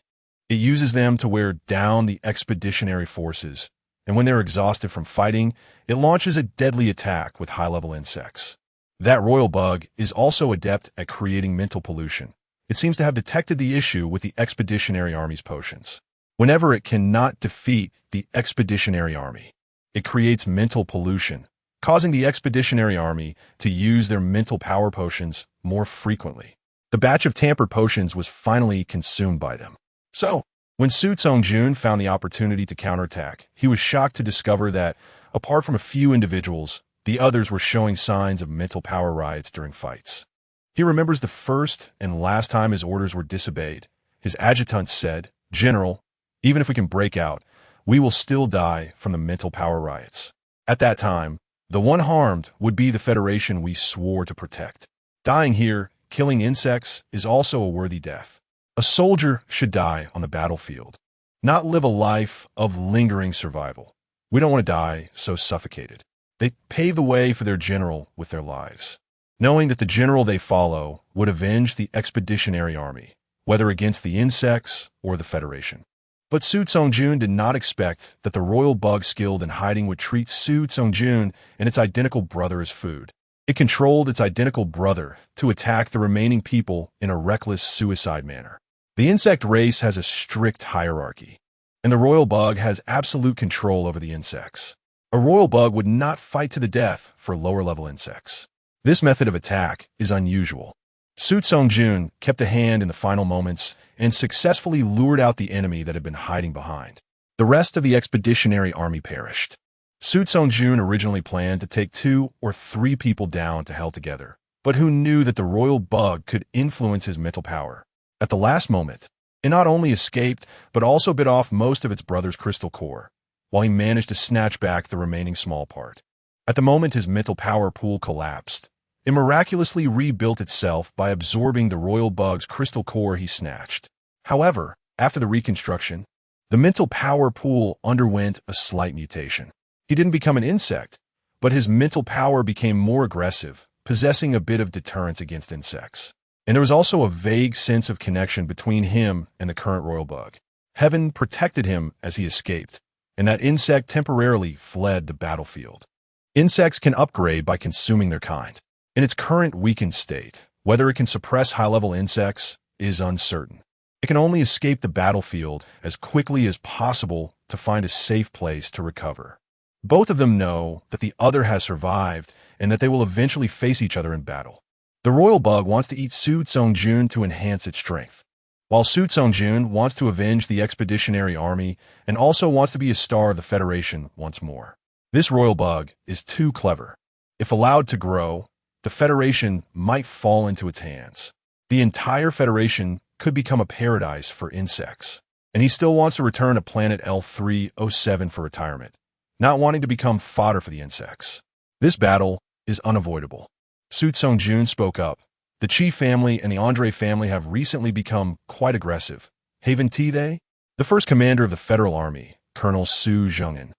It uses them to wear down the expeditionary forces, and when they're exhausted from fighting, it launches a deadly attack with high-level insects. That royal bug is also adept at creating mental pollution. It seems to have detected the issue with the expeditionary army's potions. Whenever it cannot defeat the expeditionary army, it creates mental pollution, causing the expeditionary army to use their mental power potions more frequently. The batch of tampered potions was finally consumed by them. So, when Su Tsongjun found the opportunity to counterattack, he was shocked to discover that, apart from a few individuals, the others were showing signs of mental power riots during fights. He remembers the first and last time his orders were disobeyed. His adjutant said, "General, even if we can break out, we will still die from the mental power riots." At that time, the one harmed would be the Federation we swore to protect. Dying here, killing insects, is also a worthy death. A soldier should die on the battlefield, not live a life of lingering survival. We don't want to die so suffocated. They pave the way for their general with their lives. knowing that the general they follow would avenge the expeditionary army, whether against the insects or the Federation. But Su Tsongjun did not expect that the royal bug skilled in hiding would treat Su Tsongjun and its identical brother as food. It controlled its identical brother to attack the remaining people in a reckless suicide manner. The insect race has a strict hierarchy, and the royal bug has absolute control over the insects. A royal bug would not fight to the death for lower-level insects. This method of attack is unusual. Su Tsongjun kept a hand in the final moments and successfully lured out the enemy that had been hiding behind. The rest of the expeditionary army perished. Su Tsongjun originally planned to take 2 or 3 people down to hell together, but who knew that the royal bug could influence his mental power. At the last moment, it not only escaped, but also bit off most of its brother's crystal core, while he managed to snatch back the remaining small part. At the moment his mental power pool collapsed, it miraculously rebuilt itself by absorbing the royal bug's crystal core he snatched. However, after the reconstruction, the mental power pool underwent a slight mutation. He didn't become an insect, but his mental power became more aggressive, possessing a bit of deterrence against insects. And there was also a vague sense of connection between him and the current royal bug. Heaven protected him as he escaped, and that insect temporarily fled the battlefield. Insects can upgrade by consuming their kind. In its current weakened state, whether it can suppress high-level insects is uncertain. It can only escape the battlefield as quickly as possible to find a safe place to recover. Both of them know that the other has survived and that they will eventually face each other in battle. The royal bug wants to eat Su Tsongjun to enhance its strength, while Su Tsongjun wants to avenge the expeditionary army and also wants to be a star of the Federation once more. This royal bug is too clever. If allowed to grow, the Federation might fall into its hands. The entire Federation could become a paradise for insects, and he still wants to return to planet L307 for retirement, not wanting to become fodder for the insects. This battle is unavoidable. Su Tsongjun spoke up. The Qi family and the Andre family have recently become quite aggressive. Haven't they? The first commander of the Federal Army, Colonel Su Zhengin,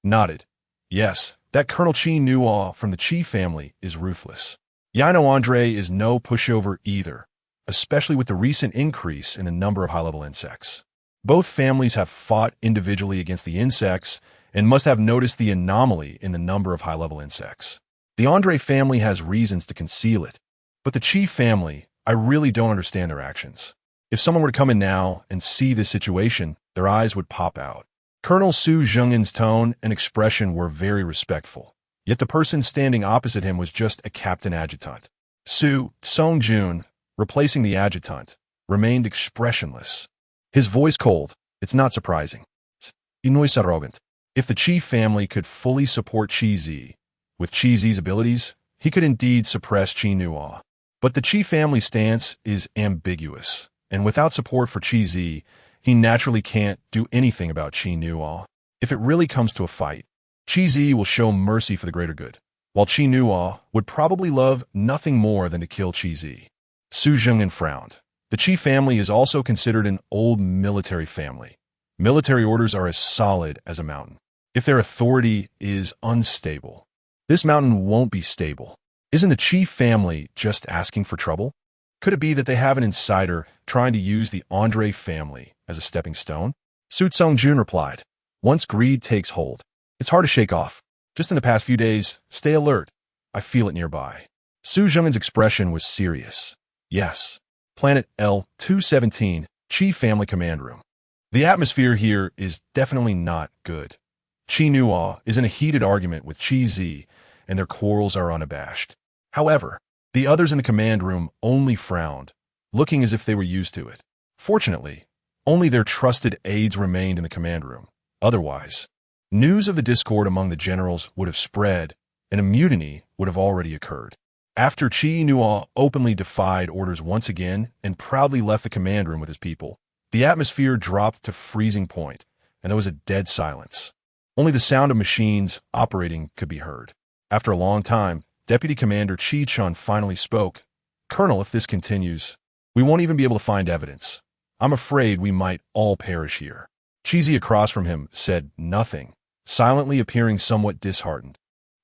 nodded. Yes, that Colonel Qi Nuo from the Qi family is ruthless. Yino Andre is no pushover either, especially with the recent increase in the number of high-level insects. Both families have fought individually against the insects and must have noticed the anomaly in the number of high-level insects. The Andre family has reasons to conceal it, but the Qi family, I really don't understand their actions. If someone were to come in now and see this situation, their eyes would pop out. Colonel Su Zhengin's tone and expression were very respectful, yet the person standing opposite him was just a captain adjutant. Su Tsongjun, replacing the adjutant, remained expressionless. His voice cold. It's not surprising. Inois arrogant. If the Qi family could fully support Qi Zi, with Qi Zi's abilities, he could indeed suppress Qi Nuo. But the Qi family stance is ambiguous, and without support for Qi Zi, he naturally can't do anything about Qi Nuo. If it really comes to a fight, Qi Zi will show mercy for the greater good, while Qi Nuo would probably love nothing more than to kill Qi Zi. Su Zhengin frowned. The Qi family is also considered an old military family. Military orders are as solid as a mountain. If their authority is unstable, this mountain won't be stable. Isn't the Qi family just asking for trouble? Could it be that they have an insider trying to use the Andre family as a stepping stone? Su Tsongjun replied, once greed takes hold, it's hard to shake off. Just in the past few days, stay alert. I feel it nearby. Su Zhengin's expression was serious. Yes. Planet L217, Qi family command room. The atmosphere here is definitely not good. Qi Nuo is in a heated argument with Qi Zi, and their quarrels are unabashed. However, the others in the command room only frowned, looking as if they were used to it. Fortunately, only their trusted aides remained in the command room. Otherwise, news of the discord among the generals would have spread, and a mutiny would have already occurred. After Qi Nuo openly defied orders once again and proudly left the command room with his people, the atmosphere dropped to freezing point, and there was a dead silence. Only the sound of machines operating could be heard. After a long time, Deputy Commander Qi Chun finally spoke. Colonel, if this continues, we won't even be able to find evidence. I'm afraid we might all perish here. Qi Zi across from him said nothing, silently appearing somewhat disheartened.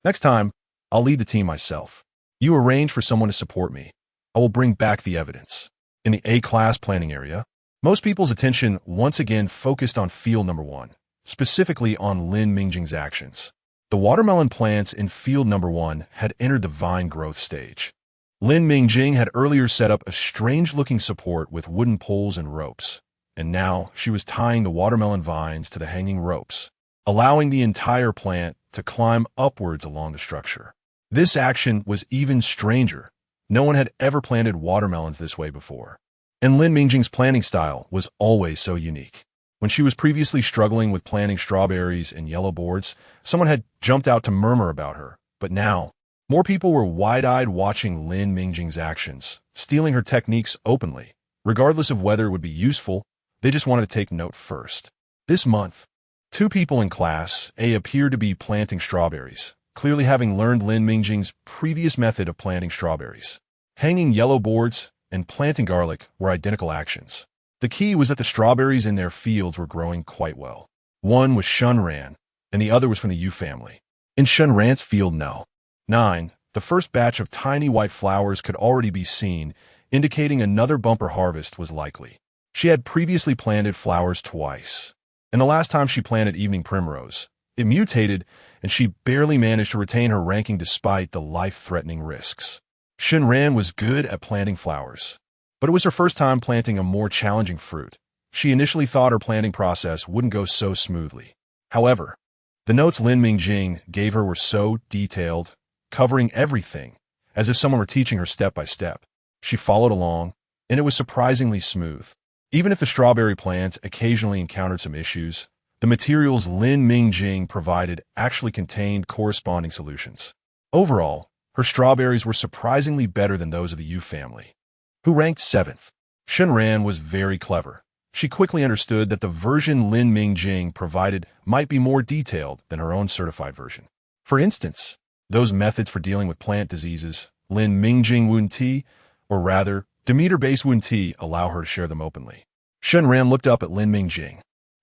Next time, I'll lead the team myself. You arrange for someone to support me. I will bring back the evidence. In the A-class planning area, most people's attention once again focused on field number 1, specifically on Lin Mingjing's actions. The watermelon plants in field number 1 had entered the vine growth stage. Lin Mingjing had earlier set up a strange-looking support with wooden poles and ropes, and now she was tying the watermelon vines to the hanging ropes, allowing the entire plant to climb upwards along the structure. This action was even stranger. No one had ever planted watermelons this way before. And Lin Mingjing's planting style was always so unique. When she was previously struggling with planting strawberries and yellow boards, someone had jumped out to murmur about her. But now, more people were wide-eyed watching Lin Mingjing's actions, stealing her techniques openly. Regardless of whether it would be useful, they just wanted to take note first. This month, 2 people in Class A appeared to be planting strawberries, clearly having learned Lin Mingjing's previous method of planting strawberries. Hanging yellow boards and planting garlic were identical actions. The key was that the strawberries in their fields were growing quite well. One was Shunran, and the other was from the Yu family. In Shunran's field No. 9, the first batch of tiny white flowers could already be seen, indicating another bumper harvest was likely. She had previously planted flowers twice, and the last time she planted evening primrose, it mutated, and she barely managed to retain her ranking despite the life-threatening risks. Shunran was good at planting flowers, but it was her first time planting a more challenging fruit. She initially thought her planting process wouldn't go so smoothly. However, the notes Lin Mingjing gave her were so detailed, covering everything, as if someone were teaching her step by step. She followed along, and it was surprisingly smooth. Even if the strawberry plants occasionally encountered some issues, the materials Lin Mingjing provided actually contained corresponding solutions. Overall, her strawberries were surprisingly better than those of the Yu family, who ranked 7th. Shunran was very clever. She quickly understood that the version Lin Mingjing provided might be more detailed than her own certified version. For instance, those methods for dealing with plant diseases, Lin Mingjing Wen Ti, or rather, Demeter-based Wen Ti, allow her to share them openly. Shunran looked up at Lin Mingjing,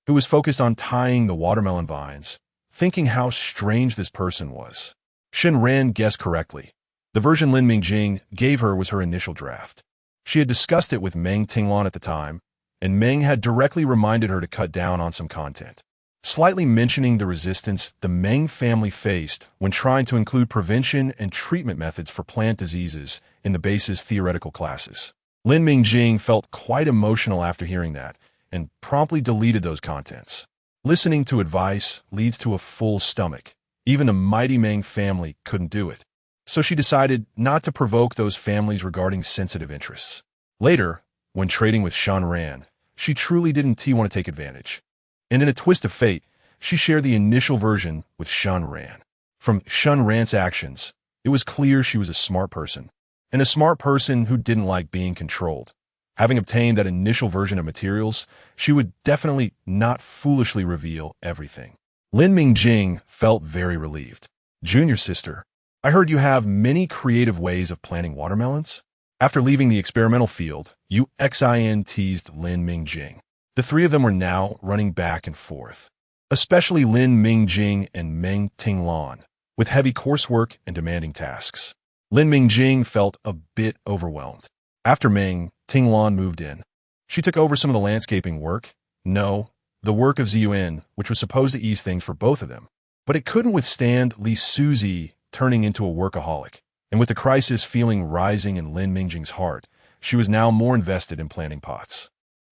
who was focused on tying the watermelon vines, thinking how strange this person was. Shunran guessed correctly. The version Lin Mingjing gave her was her initial draft. She had discussed it with Meng Tinglan at the time, and Meng had directly reminded her to cut down on some content, slightly mentioning the resistance the Meng family faced when trying to include prevention and treatment methods for plant diseases in the base's theoretical classes. Lin Mingjing felt quite emotional after hearing that, and promptly deleted those contents. Listening to advice leads to a full stomach. Even the mighty Meng family couldn't do it. So she decided not to provoke those families regarding sensitive interests. Later, when trading with Shunran, she truly didn't want to take advantage. And in a twist of fate, she shared the initial version with Shunran. From Shunran's actions, it was clear she was a smart person, and a smart person who didn't like being controlled. Having obtained that initial version of materials, she would definitely not foolishly reveal everything. Lin Mingjing felt very relieved. Junior sister, I heard you have many creative ways of planting watermelons? After leaving the experimental field, Yuan teased Lin Mingjing. The 3 of them were now running back and forth, especially Lin Mingjing and Meng Tinglan, with heavy coursework and demanding tasks. Lin Mingjing felt a bit overwhelmed. After Meng Tinglan moved in, she took over some of the landscaping work. No, the work of Ziyuan, which was supposed to ease things for both of them. But it couldn't withstand Li Suzi turning into a workaholic. And with the crisis feeling rising in Lin Mingjing's heart, she was now more invested in planting pots.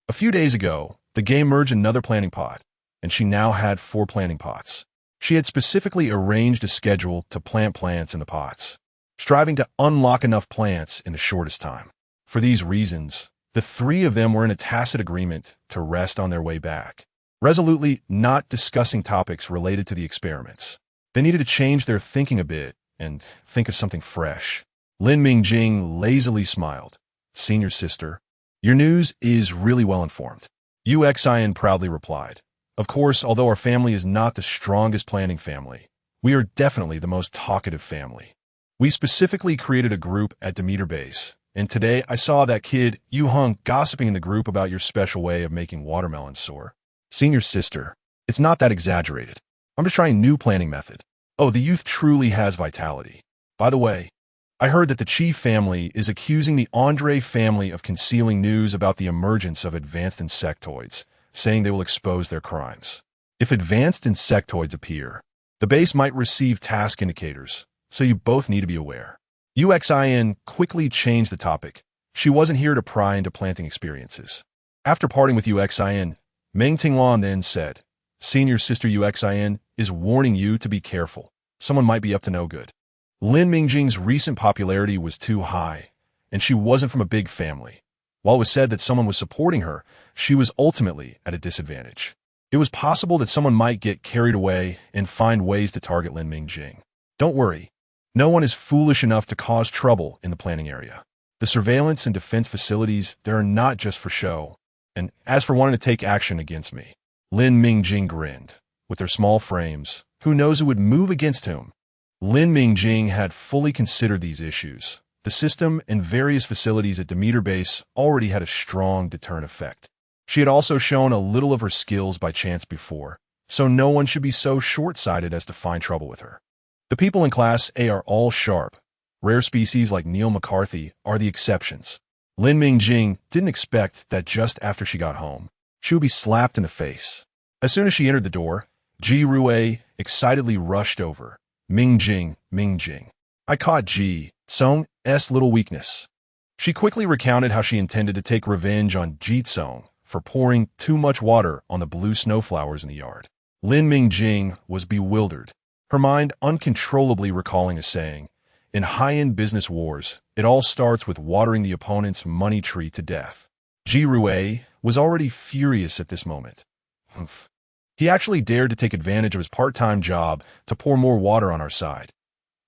A few days ago, the game merged another planting pot, and she now had 4 planting pots. She had specifically arranged a schedule to plant plants in the pots, striving to unlock enough plants in the shortest time. For these reasons, the 3 of them were in a tacit agreement to rest on their way back, resolutely not discussing topics related to the experiments. They needed to change their thinking a bit and think of something fresh. Lin Mingjing lazily smiled. Senior sister, your news is really well informed. Yuan proudly replied. Of course, although our family is not the strongest planning family, we are definitely the most talkative family. We specifically created a group at Demeter Base, and today I saw that kid Yuan gossiping in the group about your special way of making watermelons soar. Senior sister, it's not that exaggerated. I'm just trying a new planning method. Oh, the youth truly has vitality. By the way, I heard that the Chi family is accusing the Andre family of concealing news about the emergence of advanced insectoids, saying they will expose their crimes. If advanced insectoids appear, the base might receive task indicators, so you both need to be aware. UXIN quickly changed the topic. She wasn't here to pry into planting experiences. After parting with UXIN, Meng Tingluan then said, "Senior sister UXIN is warning you to be careful. Someone might be up to no good." Lin Mingjing's recent popularity was too high, and she wasn't from a big family. While it was said that someone was supporting her, she was ultimately at a disadvantage. It was possible that someone might get carried away and find ways to target Lin Mingjing. Don't worry. No one is foolish enough to cause trouble in the planning area. The surveillance and defense facilities, they are not just for show. And as for wanting to take action against me, Lin Mingjing grinned. With their small frames, who knows who would move against whom? Lin Mingjing had fully considered these issues. The system and various facilities at Demeter Base already had a strong deterrent effect. She had also shown a little of her skills by chance before, so no one should be so short-sighted as to find trouble with her. The people in Class A are all sharp. Rare species like Neil McCarthy are the exceptions. Lin Mingjing didn't expect that just after she got home, she would be slapped in the face. As soon as she entered the door, Ji Rue excitedly rushed over. Mingjing, Mingjing. I caught Ji Tsong's little weakness. She quickly recounted how she intended to take revenge on Ji Tsong for pouring too much water on the blue snowflowers in the yard. Lin Mingjing was bewildered, her mind uncontrollably recalling a saying, "In high-end business wars, it all starts with watering the opponent's money tree to death." Ji Rue was already furious at this moment. Humph. He actually dared to take advantage of his part-time job to pour more water on our side.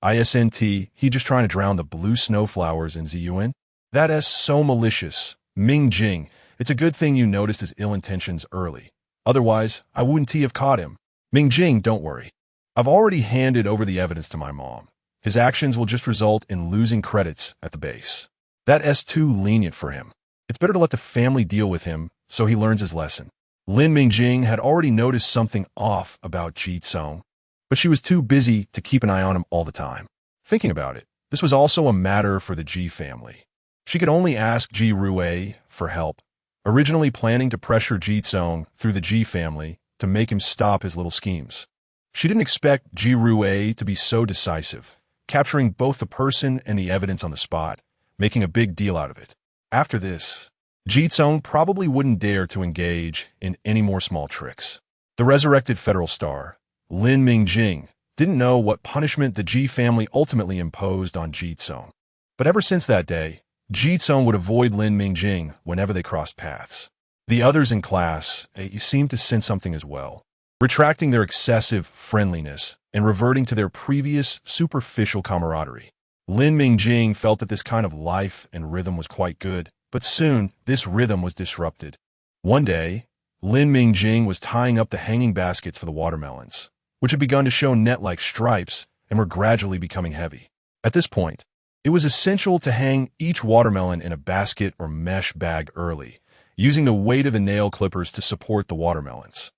Isn't he just trying to drown the blue snowflowers in Yuan? That is so malicious. Mingjing, it's a good thing you noticed his ill intentions early. Otherwise, I wouldn't have caught him. Mingjing, don't worry. I've already handed over the evidence to my mom. His actions will just result in losing credits at the base. That's too lenient for him. It's better to let the family deal with him so he learns his lesson. Lin Mingjing had already noticed something off about Ji Tsong, but she was too busy to keep an eye on him all the time. Thinking about it, this was also a matter for the Ji family. She could only ask Ji Rue for help, originally planning to pressure Ji Tsong through the Ji family to make him stop his little schemes. She didn't expect Ji Rue to be so decisive, capturing both the person and the evidence on the spot, making a big deal out of it. After this, Ji Tsong probably wouldn't dare to engage in any more small tricks. The resurrected federal star, Lin Mingjing, didn't know what punishment the Ji family ultimately imposed on Ji Tsong. But ever since that day, Ji Tsong would avoid Lin Mingjing whenever they crossed paths. The others in class seemed to sense something as well, retracting their excessive friendliness and reverting to their previous superficial camaraderie. Lin Mingjing felt that this kind of life and rhythm was quite good, but soon this rhythm was disrupted. One day, Lin Mingjing was tying up the hanging baskets for the watermelons, which had begun to show net-like stripes and were gradually becoming heavy. At this point, it was essential to hang each watermelon in a basket or mesh bag early, using the weight of the nail clippers to support the watermelons.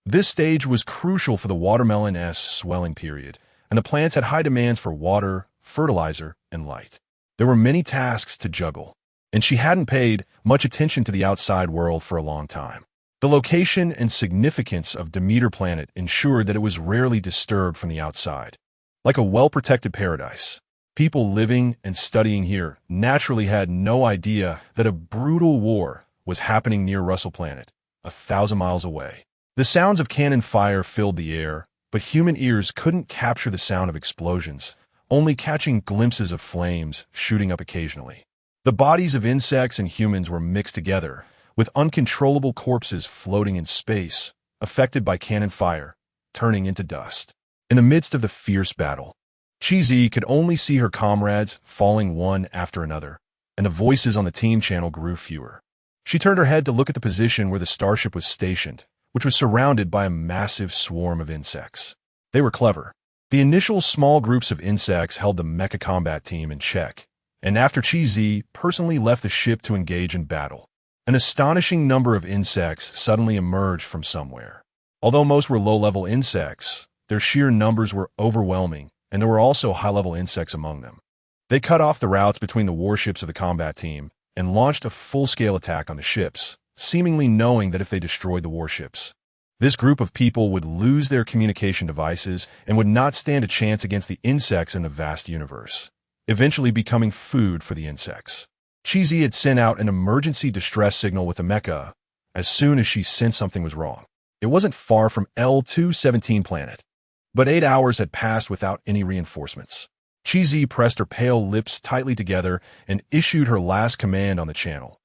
This stage was crucial for the watermelon's swelling period, and the plants had high demands for water, fertilizer, and light. There were many tasks to juggle, and she hadn't paid much attention to the outside world for a long time. The location and significance of Demeter Planet ensured that it was rarely disturbed from the outside. Like a well-protected paradise, people living and studying here naturally had no idea that a brutal war was happening near Russell Planet, 1,000 miles away. The sounds of cannon fire filled the air, but human ears couldn't capture the sound of explosions, only catching glimpses of flames shooting up occasionally. The bodies of insects and humans were mixed together, with uncontrollable corpses floating in space, affected by cannon fire, turning into dust. In the midst of the fierce battle, Chi-Zi could only see her comrades falling one after another, and the voices on the team channel grew fewer. She turned her head to look at the position where the starship was stationed, which was surrounded by a massive swarm of insects. They were clever. The initial small groups of insects held the mecha combat team in check, and after Chi-Zi personally left the ship to engage in battle, an astonishing number of insects suddenly emerged from somewhere. Although most were low-level insects, their sheer numbers were overwhelming, and there were also high-level insects among them. They cut off the routes between the warships of the combat team and launched a full-scale attack on the ships, seemingly knowing that if they destroyed the warships, this group of people would lose their communication devices and would not stand a chance against the insects in the vast universe, eventually becoming food for the insects. Cheesy had sent out an emergency distress signal with the mecha as soon as she sensed something was wrong. It wasn't far from L217 planet, but 8 hours had passed without any reinforcements. Cheesy pressed her pale lips tightly together and issued her last command on the channel.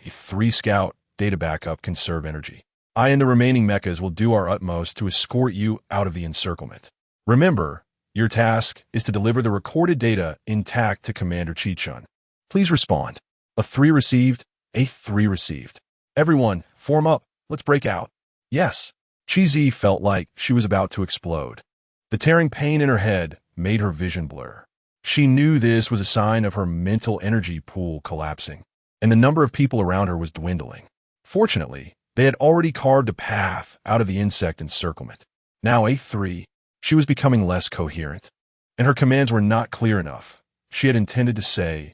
A 3-scout data backup, conserve energy. I and the remaining mechas will do our utmost to escort you out of the encirclement. Remember, your task is to deliver the recorded data intact to Commander Chichun. Please respond. A 3 received, a 3 received. Everyone, form up, let's break out. Yes. Cheesy felt like she was about to explode. The tearing pain in her head made her vision blur. She knew this was a sign of her mental energy pool collapsing, and the number of people around her was dwindling. Fortunately, they had already carved a path out of the insect encirclement. Now A3, she was becoming less coherent, and her commands were not clear enough. She had intended to say,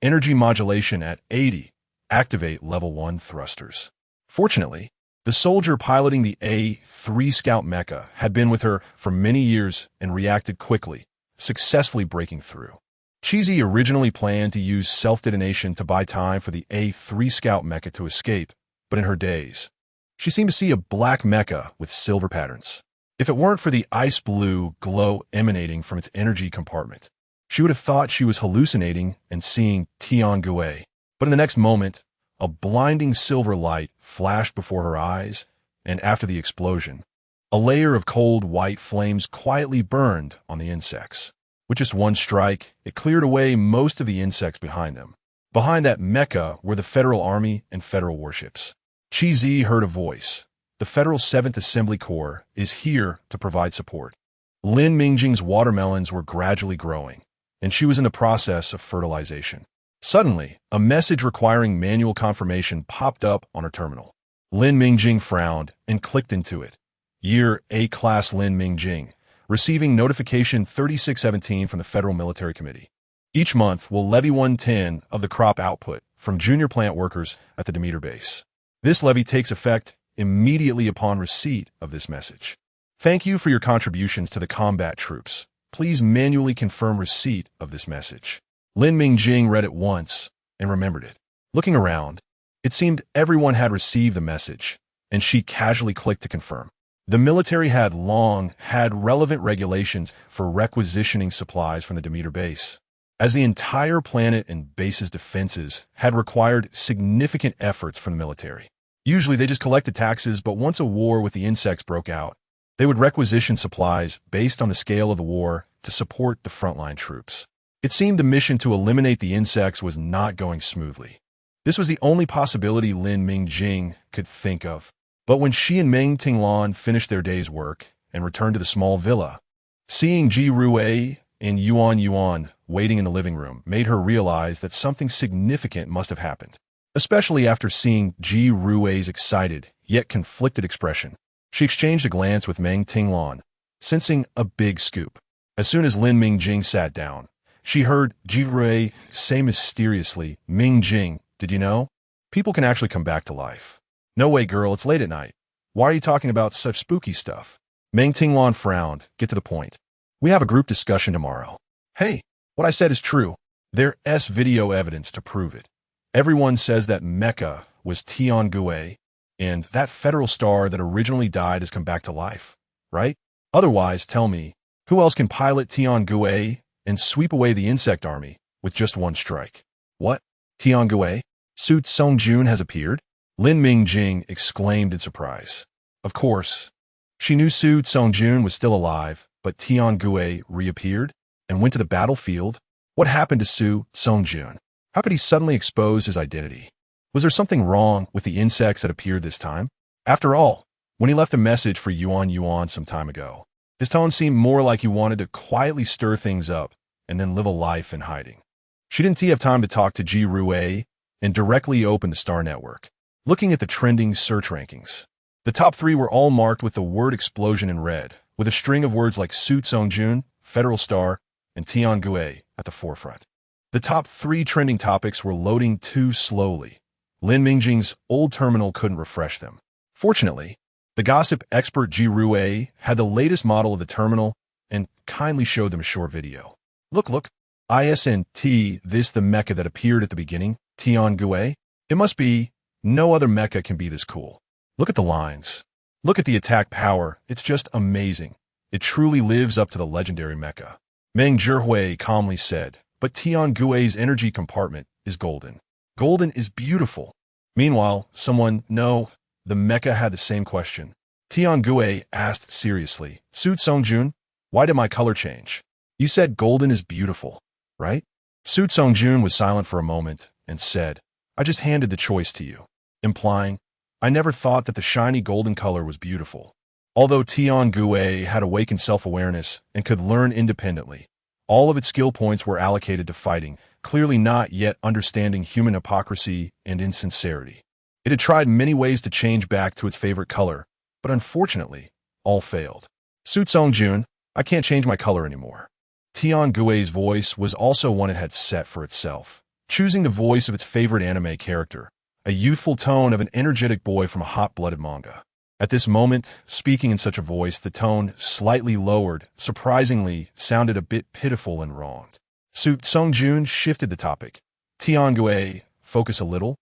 energy modulation at 80, activate level 1 thrusters. Fortunately, the soldier piloting the A3 Scout mecha had been with her for many years and reacted quickly, successfully breaking through. Cheesy originally planned to use self-detonation to buy time for the A3 Scout mecha to escape, but in her daze, she seemed to see a black mecha with silver patterns. If it weren't for the ice blue glow emanating from its energy compartment, she would have thought she was hallucinating and seeing Tiangue. But in the next moment, a blinding silver light flashed before her eyes, and after the explosion, a layer of cold white flames quietly burned on the insects. With just one strike, it cleared away most of the insects behind them. Behind that mecha were the Federal Army and Federal warships. Cheesy heard a voice. The Federal 7th Assembly Corps is here to provide support. Lin Mingjing's watermelons were gradually growing, and she was in the process of fertilization. Suddenly, a message requiring manual confirmation popped up on her terminal. Lin Mingjing frowned and clicked into it. Year A-Class Lin Mingjing, receiving notification 3617 from the Federal Military Committee. Each month will levy 1/10 of the crop output from junior plant workers at the Demeter base. This levy takes effect immediately upon receipt of this message. Thank you for your contributions to the combat troops. Please manually confirm receipt of this message. Lin Mingjing read it once and remembered it. Looking around, it seemed everyone had received the message, and she casually clicked to confirm. The military had long had relevant regulations for requisitioning supplies from the Demeter base, as the entire planet and base's defenses had required significant efforts from the military. Usually they just collected taxes, but once a war with the insects broke out, they would requisition supplies based on the scale of the war to support the frontline troops. It seemed the mission to eliminate the insects was not going smoothly. This was the only possibility Lin Mingjing could think of. But when she and Meng Tinglan finished their day's work and returned to the small villa, seeing Ji Rui and Yuan waiting in the living room made her realize that something significant must have happened, especially after seeing Ji Rui's excited yet conflicted expression. She exchanged a glance with Meng Tinglan, sensing a big scoop. As soon as Lin Mingjing sat down, she heard Ji Rui say mysteriously, "Mingjing, did you know? People can actually come back to life." "No way, girl, it's late at night. Why are you talking about such spooky stuff?" Meng Tinglan frowned. "Get to the point. We have a group discussion tomorrow." "Hey, what I said is true. There's video evidence to prove it. Everyone says that mecha was Tiangue, and that federal star that originally died has come back to life, right? Otherwise, tell me, who else can pilot Tiangue and sweep away the insect army with just one strike?" "What? Tiangue? Su Songjun has appeared?" Lin Mingjing exclaimed in surprise. Of course, she knew Su Songjun was still alive, but Tiangue reappeared and went to the battlefield. What happened to Su Songjun? How could he suddenly expose his identity? Was there something wrong with the insects that appeared this time? After all, when he left a message for Yuan some time ago, his tone seemed more like he wanted to quietly stir things up and then live a life in hiding. She didn't have time to talk to Ji Rui and directly opened the Star Network. Looking at the trending search rankings, the top 3 were all marked with the word explosion in red, with a string of words like Su Songjun, Federal Star, and Tiangue at the forefront. The top 3 trending topics were loading too slowly. Lin Mingjing's old terminal couldn't refresh them. Fortunately, the gossip expert Ji Rue had the latest model of the terminal and kindly showed them a short video. Look, ISNT, this the mecha that appeared at the beginning, Tian Gue? It must be, no other mecha can be this cool. Look at the lines. Look at the attack power, it's just amazing. It truly lives up to the legendary mecha. Meng Zhihui calmly said, but Tian Gue's energy compartment is golden. Golden is beautiful. Meanwhile, the mecha had the same question. Tian Gue asked seriously, Su Songjun, why did my color change? You said golden is beautiful, right? Su Songjun was silent for a moment and said, I just handed the choice to you, implying, I never thought that the shiny golden color was beautiful. Although Tian Gue had awakened self-awareness and could learn independently, all of its skill points were allocated to fighting, clearly not yet understanding human hypocrisy and insincerity. It had tried many ways to change back to its favorite color, but unfortunately, all failed. Su Songjun, I can't change my color anymore. Tian Gue's voice was also one it had set for itself, choosing the voice of its favorite anime character, a youthful tone of an energetic boy from a hot-blooded manga. At this moment, speaking in such a voice, the tone, slightly lowered, surprisingly, sounded a bit pitiful and wronged. Su Songjun shifted the topic. Tian Gue, focus a little.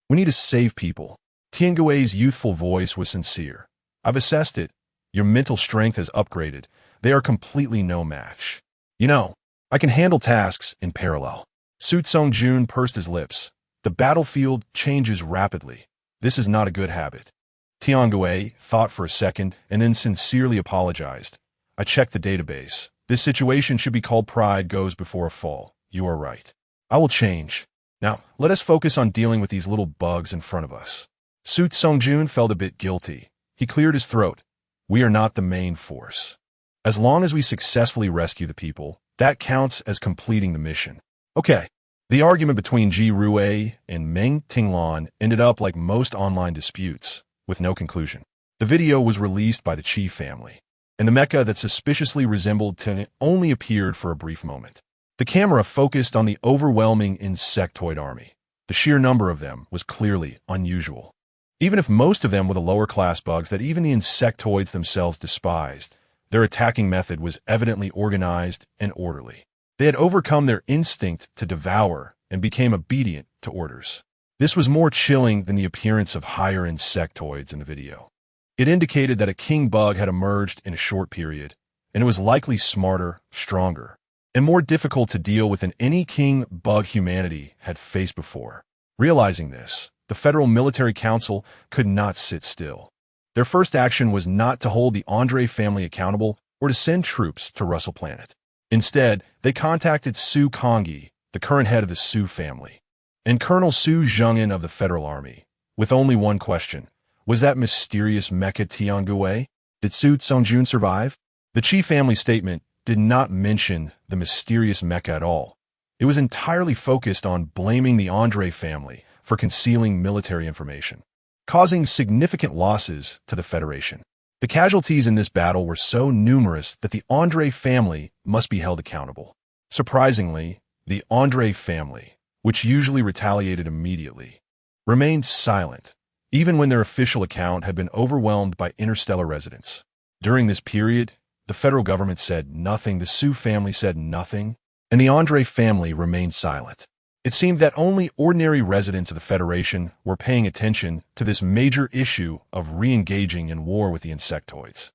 We need to save people. Tian Gue's youthful voice was sincere. I've assessed it. Your mental strength has upgraded. They are completely no match. I can handle tasks in parallel. Su Songjun pursed his lips. The battlefield changes rapidly. This is not a good habit. Tian Gue thought for a second and then sincerely apologized. I checked the database. This situation should be called pride goes before a fall. You are right. I will change. Now, let us focus on dealing with these little bugs in front of us. Su Songjun felt a bit guilty. He cleared his throat. We are not the main force. As long as we successfully rescue the people, that counts as completing the mission. Okay. The argument between Ji Rue and Meng Tinglan ended up like most online disputes, with no conclusion. The video was released by the Qi family, and the mecha that suspiciously resembled Tin only appeared for a brief moment. The camera focused on the overwhelming insectoid army. The sheer number of them was clearly unusual. Even if most of them were the lower-class bugs that even the insectoids themselves despised, their attacking method was evidently organized and orderly. They had overcome their instinct to devour and became obedient to orders. This was more chilling than the appearance of higher insectoids in the video. It indicated that a king bug had emerged in a short period, and it was likely smarter, stronger, and more difficult to deal with than any king bug humanity had faced before. Realizing this, the Federal Military Council could not sit still. Their first action was not to hold the Andre family accountable or to send troops to Russell Planet. Instead, they contacted Su Kongyi, the current head of the Su family, and Colonel Su Zhengin of the Federal Army, with only one question. Was that mysterious mecha Tian Gue? Did Su Songjun survive? The Qi family statement did not mention the mysterious mecha at all. It was entirely focused on blaming the Andre family for concealing military information, causing significant losses to the Federation. The casualties in this battle were so numerous that the Andre family must be held accountable. Surprisingly, the Andre family, which usually retaliated immediately, remained silent, even when their official account had been overwhelmed by interstellar residents. During this period, the federal government said nothing, the Su family said nothing, and the Andre family remained silent. It seemed that only ordinary residents of the Federation were paying attention to this major issue of re-engaging in war with the insectoids.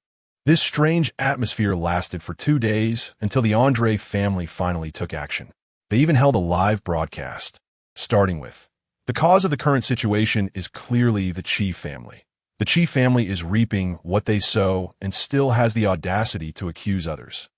This strange atmosphere lasted for 2 days until the Andre family finally took action. They even held a live broadcast, starting with, the cause of the current situation is clearly the Qi family. The Qi family is reaping what they sow and still has the audacity to accuse others.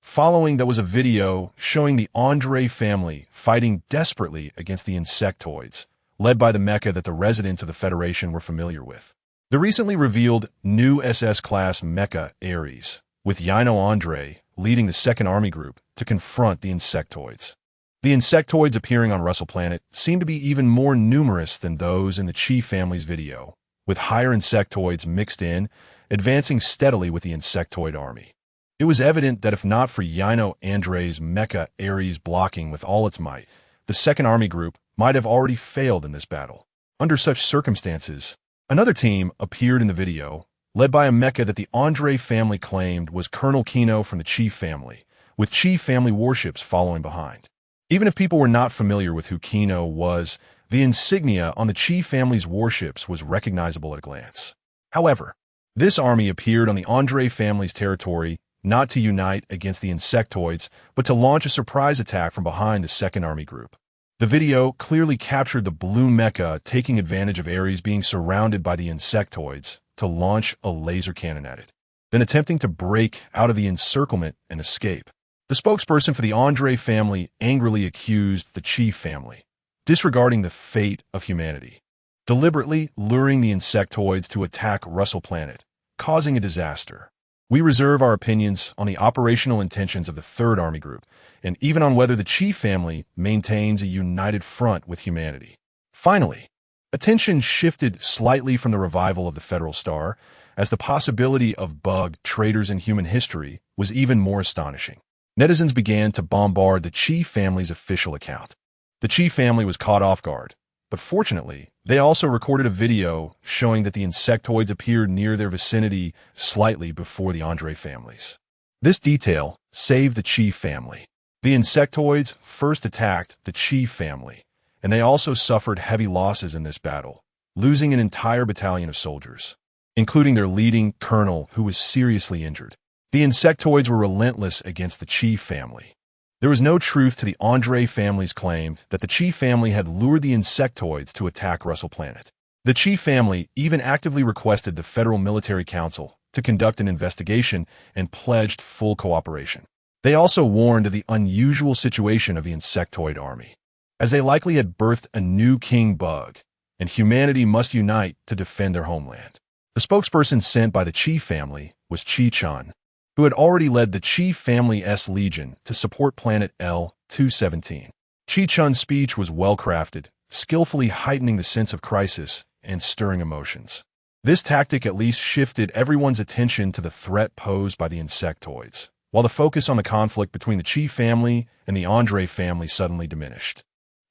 Following that was a video showing the Andre family fighting desperately against the insectoids, led by the mecha that the residents of the Federation were familiar with. The recently revealed new SS-class mecha Ares, with Yino Andre leading the 2nd Army Group to confront the insectoids. The insectoids appearing on Russell Planet seem to be even more numerous than those in the Qi family's video, with higher insectoids mixed in, advancing steadily with the insectoid army. It was evident that if not for Yino Andre's mecha Ares blocking with all its might, the Second Army Group might have already failed in this battle. Under such circumstances, another team appeared in the video, led by a mecha that the Andre family claimed was Colonel Kino from the Chief family, with Chief family warships following behind. Even if people were not familiar with who Kino was, the insignia on the Chief family's warships was recognizable at a glance. However, this army appeared on the Andre family's territory not to unite against the insectoids, but to launch a surprise attack from behind the Second Army Group. The video clearly captured the blue mecha taking advantage of Ares being surrounded by the insectoids to launch a laser cannon at it, then attempting to break out of the encirclement and escape. The spokesperson for the Andre family angrily accused the Chief family, disregarding the fate of humanity, deliberately luring the insectoids to attack Russell Planet, causing a disaster. We reserve our opinions on the operational intentions of the Third Army Group, and even on whether the Chief family maintains a united front with humanity. Finally, attention shifted slightly from the revival of the Federal Star, as the possibility of bug traitors in human history was even more astonishing. Netizens began to bombard the Chief family's official account. The Chief family was caught off guard, but fortunately, they also recorded a video showing that the insectoids appeared near their vicinity slightly before the Andre families. This detail saved the Chief family. The insectoids first attacked the Chief family, and they also suffered heavy losses in this battle, losing an entire battalion of soldiers, including their leading colonel, who was seriously injured. The insectoids were relentless against the Chief family. There was no truth to the Andre family's claim that the Chief family had lured the insectoids to attack Russell Planet. The Chief family even actively requested the Federal Military Council to conduct an investigation and pledged full cooperation. They also warned of the unusual situation of the insectoid army, as they likely had birthed a new king bug, and humanity must unite to defend their homeland. The spokesperson sent by the Chief family was Chi-chan, who had already led the Chief family's legion to support planet L-217. Chi-chan's speech was well-crafted, skillfully heightening the sense of crisis and stirring emotions. This tactic at least shifted everyone's attention to the threat posed by the insectoids, while the focus on the conflict between the Chief family and the Andre family suddenly diminished.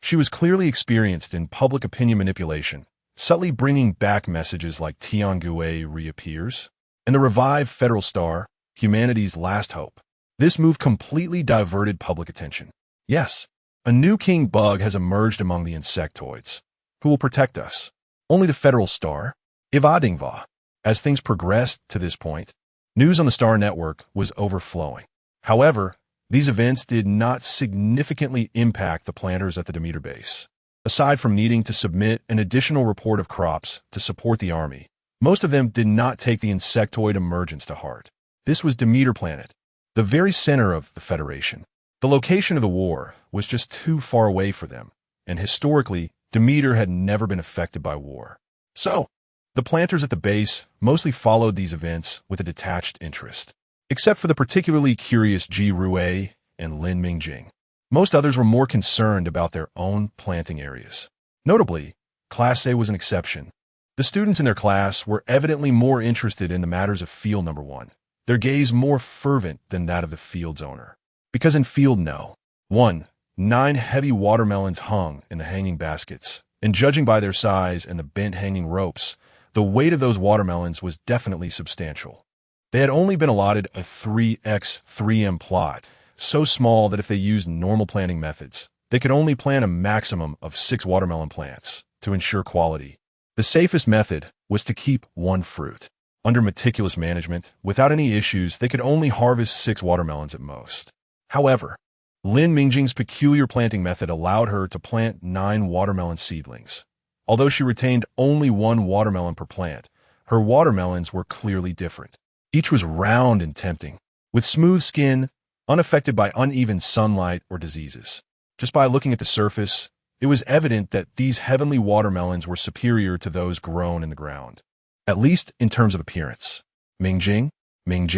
She was clearly experienced in public opinion manipulation, subtly bringing back messages like Tiangue reappears, and the revived Federal Star, humanity's last hope. This move completely diverted public attention. Yes, a new king bug has emerged among the insectoids. Who will protect us? Only the Federal Star? Ivadingva. As things progressed to this point, news on the Star Network was overflowing. However, these events did not significantly impact the planters at the Demeter base. Aside from needing to submit an additional report of crops to support the army, most of them did not take the insectoid emergence to heart. This was Demeter Planet, the very center of the Federation. The location of the war was just too far away for them, and historically, Demeter had never been affected by war. So, the planters at the base mostly followed these events with a detached interest, except for the particularly curious Ji Rue and Lin Mingjing. Most others were more concerned about their own planting areas. Notably, Class A was an exception. The students in their class were evidently more interested in the matters of Field Number 1, their gaze more fervent than that of the field's owner. Because in Field No. 1, 9 heavy watermelons hung in the hanging baskets, and judging by their size and the bent hanging ropes, the weight of those watermelons was definitely substantial. They had only been allotted a 3x3m plot, so small that if they used normal planting methods, they could only plant a maximum of 6 watermelon plants to ensure quality. The safest method was to keep one fruit. Under meticulous management, without any issues, they could only harvest 6 watermelons at most. However, Lin Mingjing's peculiar planting method allowed her to plant 9 watermelon seedlings. Although she retained only 1 watermelon per plant, her watermelons were clearly different. Each was round and tempting, with smooth skin, unaffected by uneven sunlight or diseases. Just by looking at the surface, it was evident that these heavenly watermelons were superior to those grown in the ground, at least in terms of appearance. Mingjing? Meng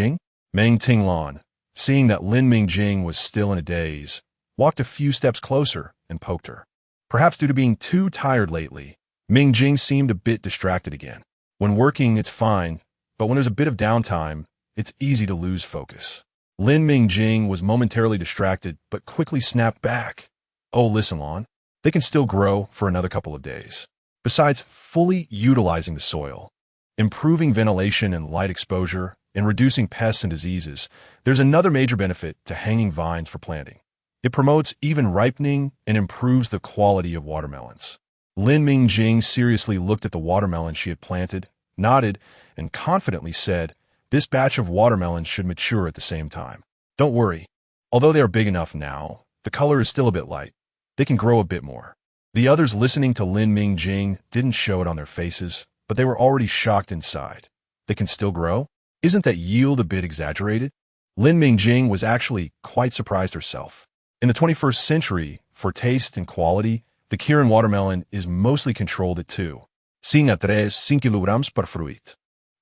Tinglan, seeing that Lin Mingjing was still in a daze, walked a few steps closer and poked her. Perhaps due to being too tired lately, Mingjing seemed a bit distracted again. When working, it's fine, but when there's a bit of downtime, it's easy to lose focus. Lin Mingjing was momentarily distracted, but quickly snapped back. Oh, listen, Lon. They can still grow for another couple of days. Besides fully utilizing the soil, improving ventilation and light exposure, and reducing pests and diseases, there's another major benefit to hanging vines for planting. It promotes even ripening and improves the quality of watermelons. Lin Mingjing seriously looked at the watermelon she had planted, nodded, and confidently said, "This batch of watermelons should mature at the same time. Don't worry. Although they are big enough now, the color is still a bit light. They can grow a bit more." The others listening to Lin Mingjing didn't show it on their faces, but they were already shocked inside. They can still grow? Isn't that yield a bit exaggerated? Lin Mingjing was actually quite surprised herself. In the 21st century, for taste and quality, the Kirin watermelon is mostly controlled at 2,5 kilograms per fruit.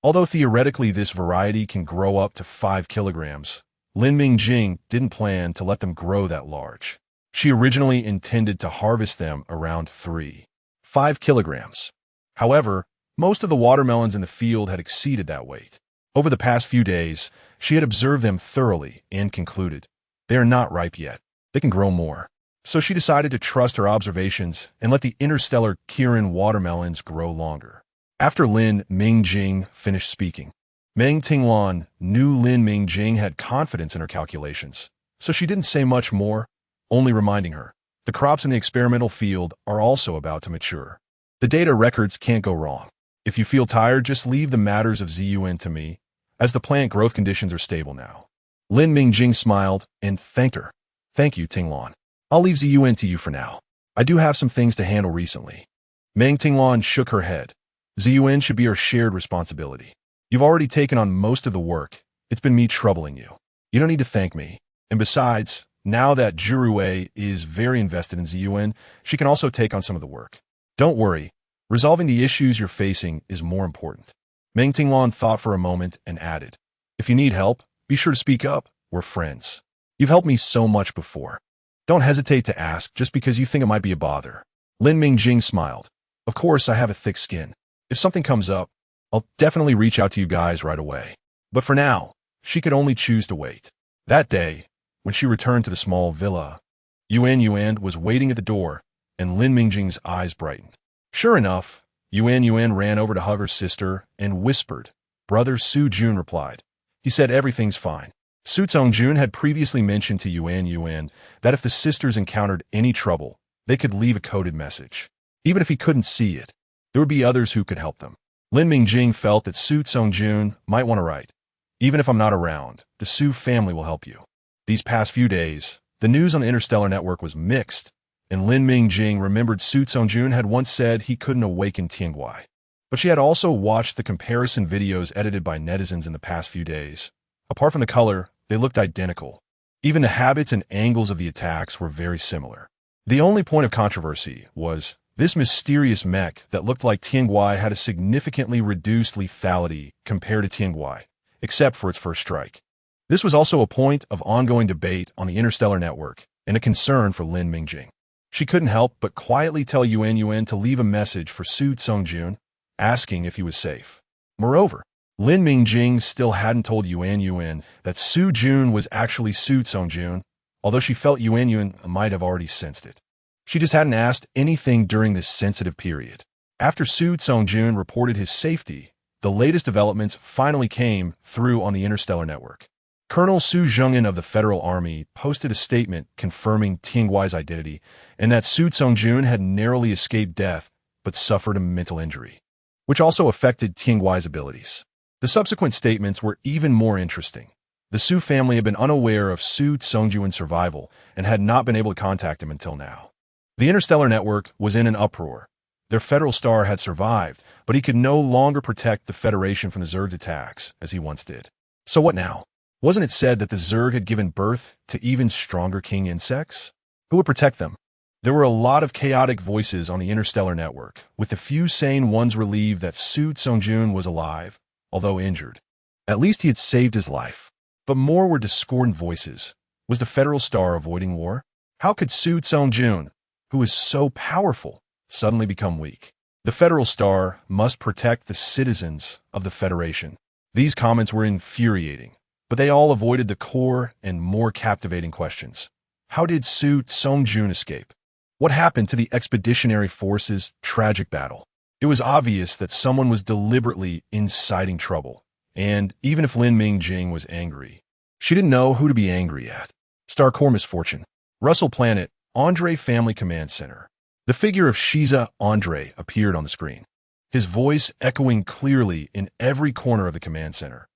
Although theoretically this variety can grow up to 5 kilograms, Lin Mingjing didn't plan to let them grow that large. She originally intended to harvest them around 3.5 kilograms. However, most of the watermelons in the field had exceeded that weight. Over the past few days, she had observed them thoroughly and concluded, they are not ripe yet. They can grow more. So she decided to trust her observations and let the interstellar Kirin watermelons grow longer. After Lin Mingjing finished speaking, Meng Tingluan knew Lin Mingjing had confidence in her calculations, so she didn't say much more, only reminding her, the crops in the experimental field are also about to mature. The data records can't go wrong. If you feel tired, just leave the matters of Yuan to me, as the plant growth conditions are stable now. Lin Mingjing smiled and thanked her. Thank you, Tingluan. I'll leave Yuan to you for now. I do have some things to handle recently. Meng Tingluan shook her head. Yuan should be our shared responsibility. You've already taken on most of the work. It's been me troubling you. You don't need to thank me. And besides, now that Zhiruwei is very invested in Yuan, she can also take on some of the work. Don't worry. Resolving the issues you're facing is more important. Meng Tingluan thought for a moment and added, if you need help, be sure to speak up. We're friends. You've helped me so much before. Don't hesitate to ask just because you think it might be a bother. Lin Mingjing smiled. Of course, I have a thick skin. If something comes up, I'll definitely reach out to you guys right away. But for now, she could only choose to wait. That day, when she returned to the small villa, Yuan was waiting at the door, and Lin Mingjing's eyes brightened. Sure enough, Yuan ran over to hug her sister and whispered. Brother Su Jun replied. He said everything's fine. Su Jun had previously mentioned to Yuan that if the sisters encountered any trouble, they could leave a coded message. Even if he couldn't see it, there would be others who could help them. Lin Mingjing felt that Su Jun might want to write. Even if I'm not around, the Su family will help you. These past few days, the news on the Interstellar Network was mixed, and Lin Mingjing remembered Su Jun had once said he couldn't awaken Tianguai. But she had also watched the comparison videos edited by netizens in the past few days. Apart from the color, they looked identical. Even the habits and angles of the attacks were very similar. The only point of controversy was this mysterious mech that looked like Tianguai had a significantly reduced lethality compared to Tianguai, except for its first strike. This was also a point of ongoing debate on the Interstellar Network and a concern for Lin Mingjing. She couldn't help but quietly tell Yuan to leave a message for Su Jun, asking if he was safe. Moreover, Lin Mingjing still hadn't told Yuan that Su Jun was actually Su Jun, although she felt Yuan might have already sensed it. She just hadn't asked anything during this sensitive period. After Su Jun reported his safety, the latest developments finally came through on the Interstellar Network. Colonel Su Zhengin of the Federal Army posted a statement confirming Tianguai's identity and that Su Jun had narrowly escaped death but suffered a mental injury, which also affected Tianguai's abilities. The subsequent statements were even more interesting. The Su family had been unaware of Su Jun's survival and had not been able to contact him until now. The Interstellar Network was in an uproar. Their Federal Star had survived, but he could no longer protect the Federation from the Zerg's attacks as he once did. So what now? Wasn't it said that the Zerg had given birth to even stronger king insects? Who would protect them? There were a lot of chaotic voices on the Interstellar Network, with a few sane ones relieved that Su Jun was alive, although injured. At least he had saved his life. But more were discordant voices. Was the Federal Star avoiding war? How could Su Jun, who was so powerful, suddenly become weak? The Federal Star must protect the citizens of the Federation. These comments were infuriating, but they all avoided the core and more captivating questions. How did Su Jun escape? What happened to the expeditionary force's tragic battle? It was obvious that someone was deliberately inciting trouble, and even if Lin Mingjing was angry, she didn't know who to be angry at. Star Corps misfortune. Russell Planet, Andre Family Command Center. The figure of Shiza Andre appeared on the screen, his voice echoing clearly in every corner of the command center.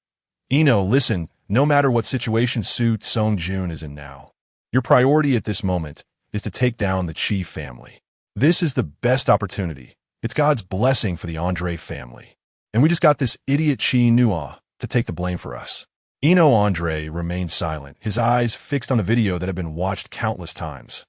Eno, listen, no matter what situation Su Tsung-jun is in now, your priority at this moment is to take down the Chi family. This is the best opportunity. It's God's blessing for the Andre family. And we just got this idiot Chi Nua to take the blame for us. Eno Andre remained silent, his eyes fixed on the video that had been watched countless times.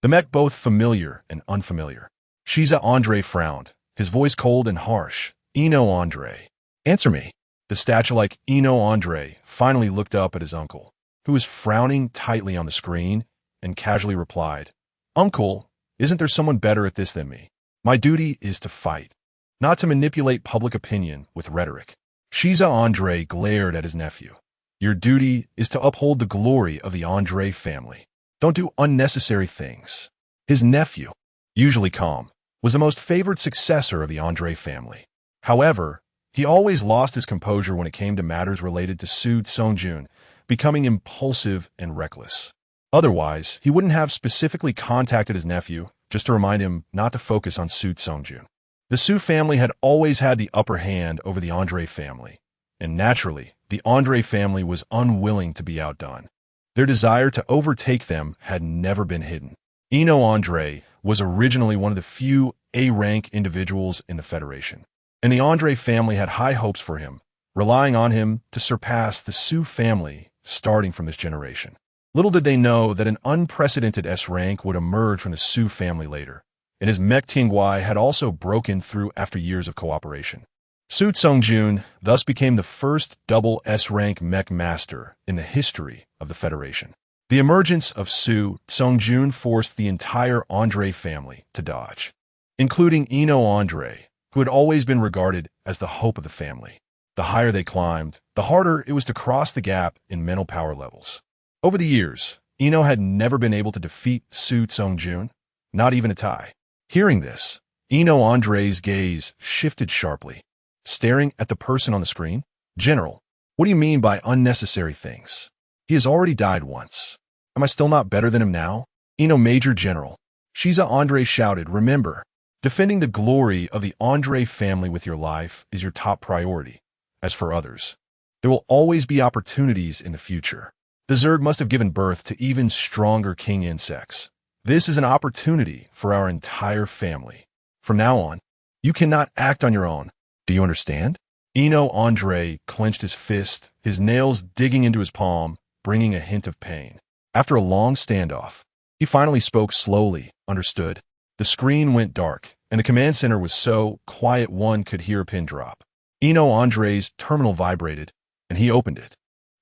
The mech both familiar and unfamiliar. Shiza Andre frowned, his voice cold and harsh. Eno Andre. Answer me. The statue-like Eno Andre finally looked up at his uncle, who was frowning tightly on the screen, and casually replied, Uncle, isn't there someone better at this than me? My duty is to fight, not to manipulate public opinion with rhetoric. Shiza Andre glared at his nephew. Your duty is to uphold the glory of the Andre family. Don't do unnecessary things. His nephew, usually calm, was the most favored successor of the Andre family. However, he always lost his composure when it came to matters related to Su Tsung-jun, becoming impulsive and reckless. Otherwise, he wouldn't have specifically contacted his nephew just to remind him not to focus on Su Tsung-jun. The Su family had always had the upper hand over the Andre family, and naturally, the Andre family was unwilling to be outdone. Their desire to overtake them had never been hidden. Eno Andre was originally one of the few A-rank individuals in the Federation, and the Andre family had high hopes for him, relying on him to surpass the Su family starting from this generation. Little did they know that an unprecedented S-rank would emerge from the Su family later, and his mech Tingwai had also broken through after years of cooperation. Su Tsung-jun thus became the first double S-rank mech master in the history of the Federation. The emergence of Su Tsung-jun forced the entire Andre family to dodge, including Eno Andre, who had always been regarded as the hope of the family. The higher they climbed, the harder it was to cross the gap in mental power levels. Over the years, Eno had never been able to defeat Su Tsung-jun, not even a tie. Hearing this, Eno Andre's gaze shifted sharply, staring at the person on the screen. General, what do you mean by unnecessary things? He has already died once. Am I still not better than him now? Eno Major General. Shiza Andre shouted, remember, defending the glory of the Andre family with your life is your top priority. As for others, there will always be opportunities in the future. The Zerg must have given birth to even stronger king insects. This is an opportunity for our entire family. From now on, you cannot act on your own. Do you understand? Eno Andre clenched his fist, his nails digging into his palm, bringing a hint of pain. After a long standoff, he finally spoke slowly. Understood. The screen went dark, and the command center was so quiet one could hear a pin drop. Eno Andre's terminal vibrated, and he opened it.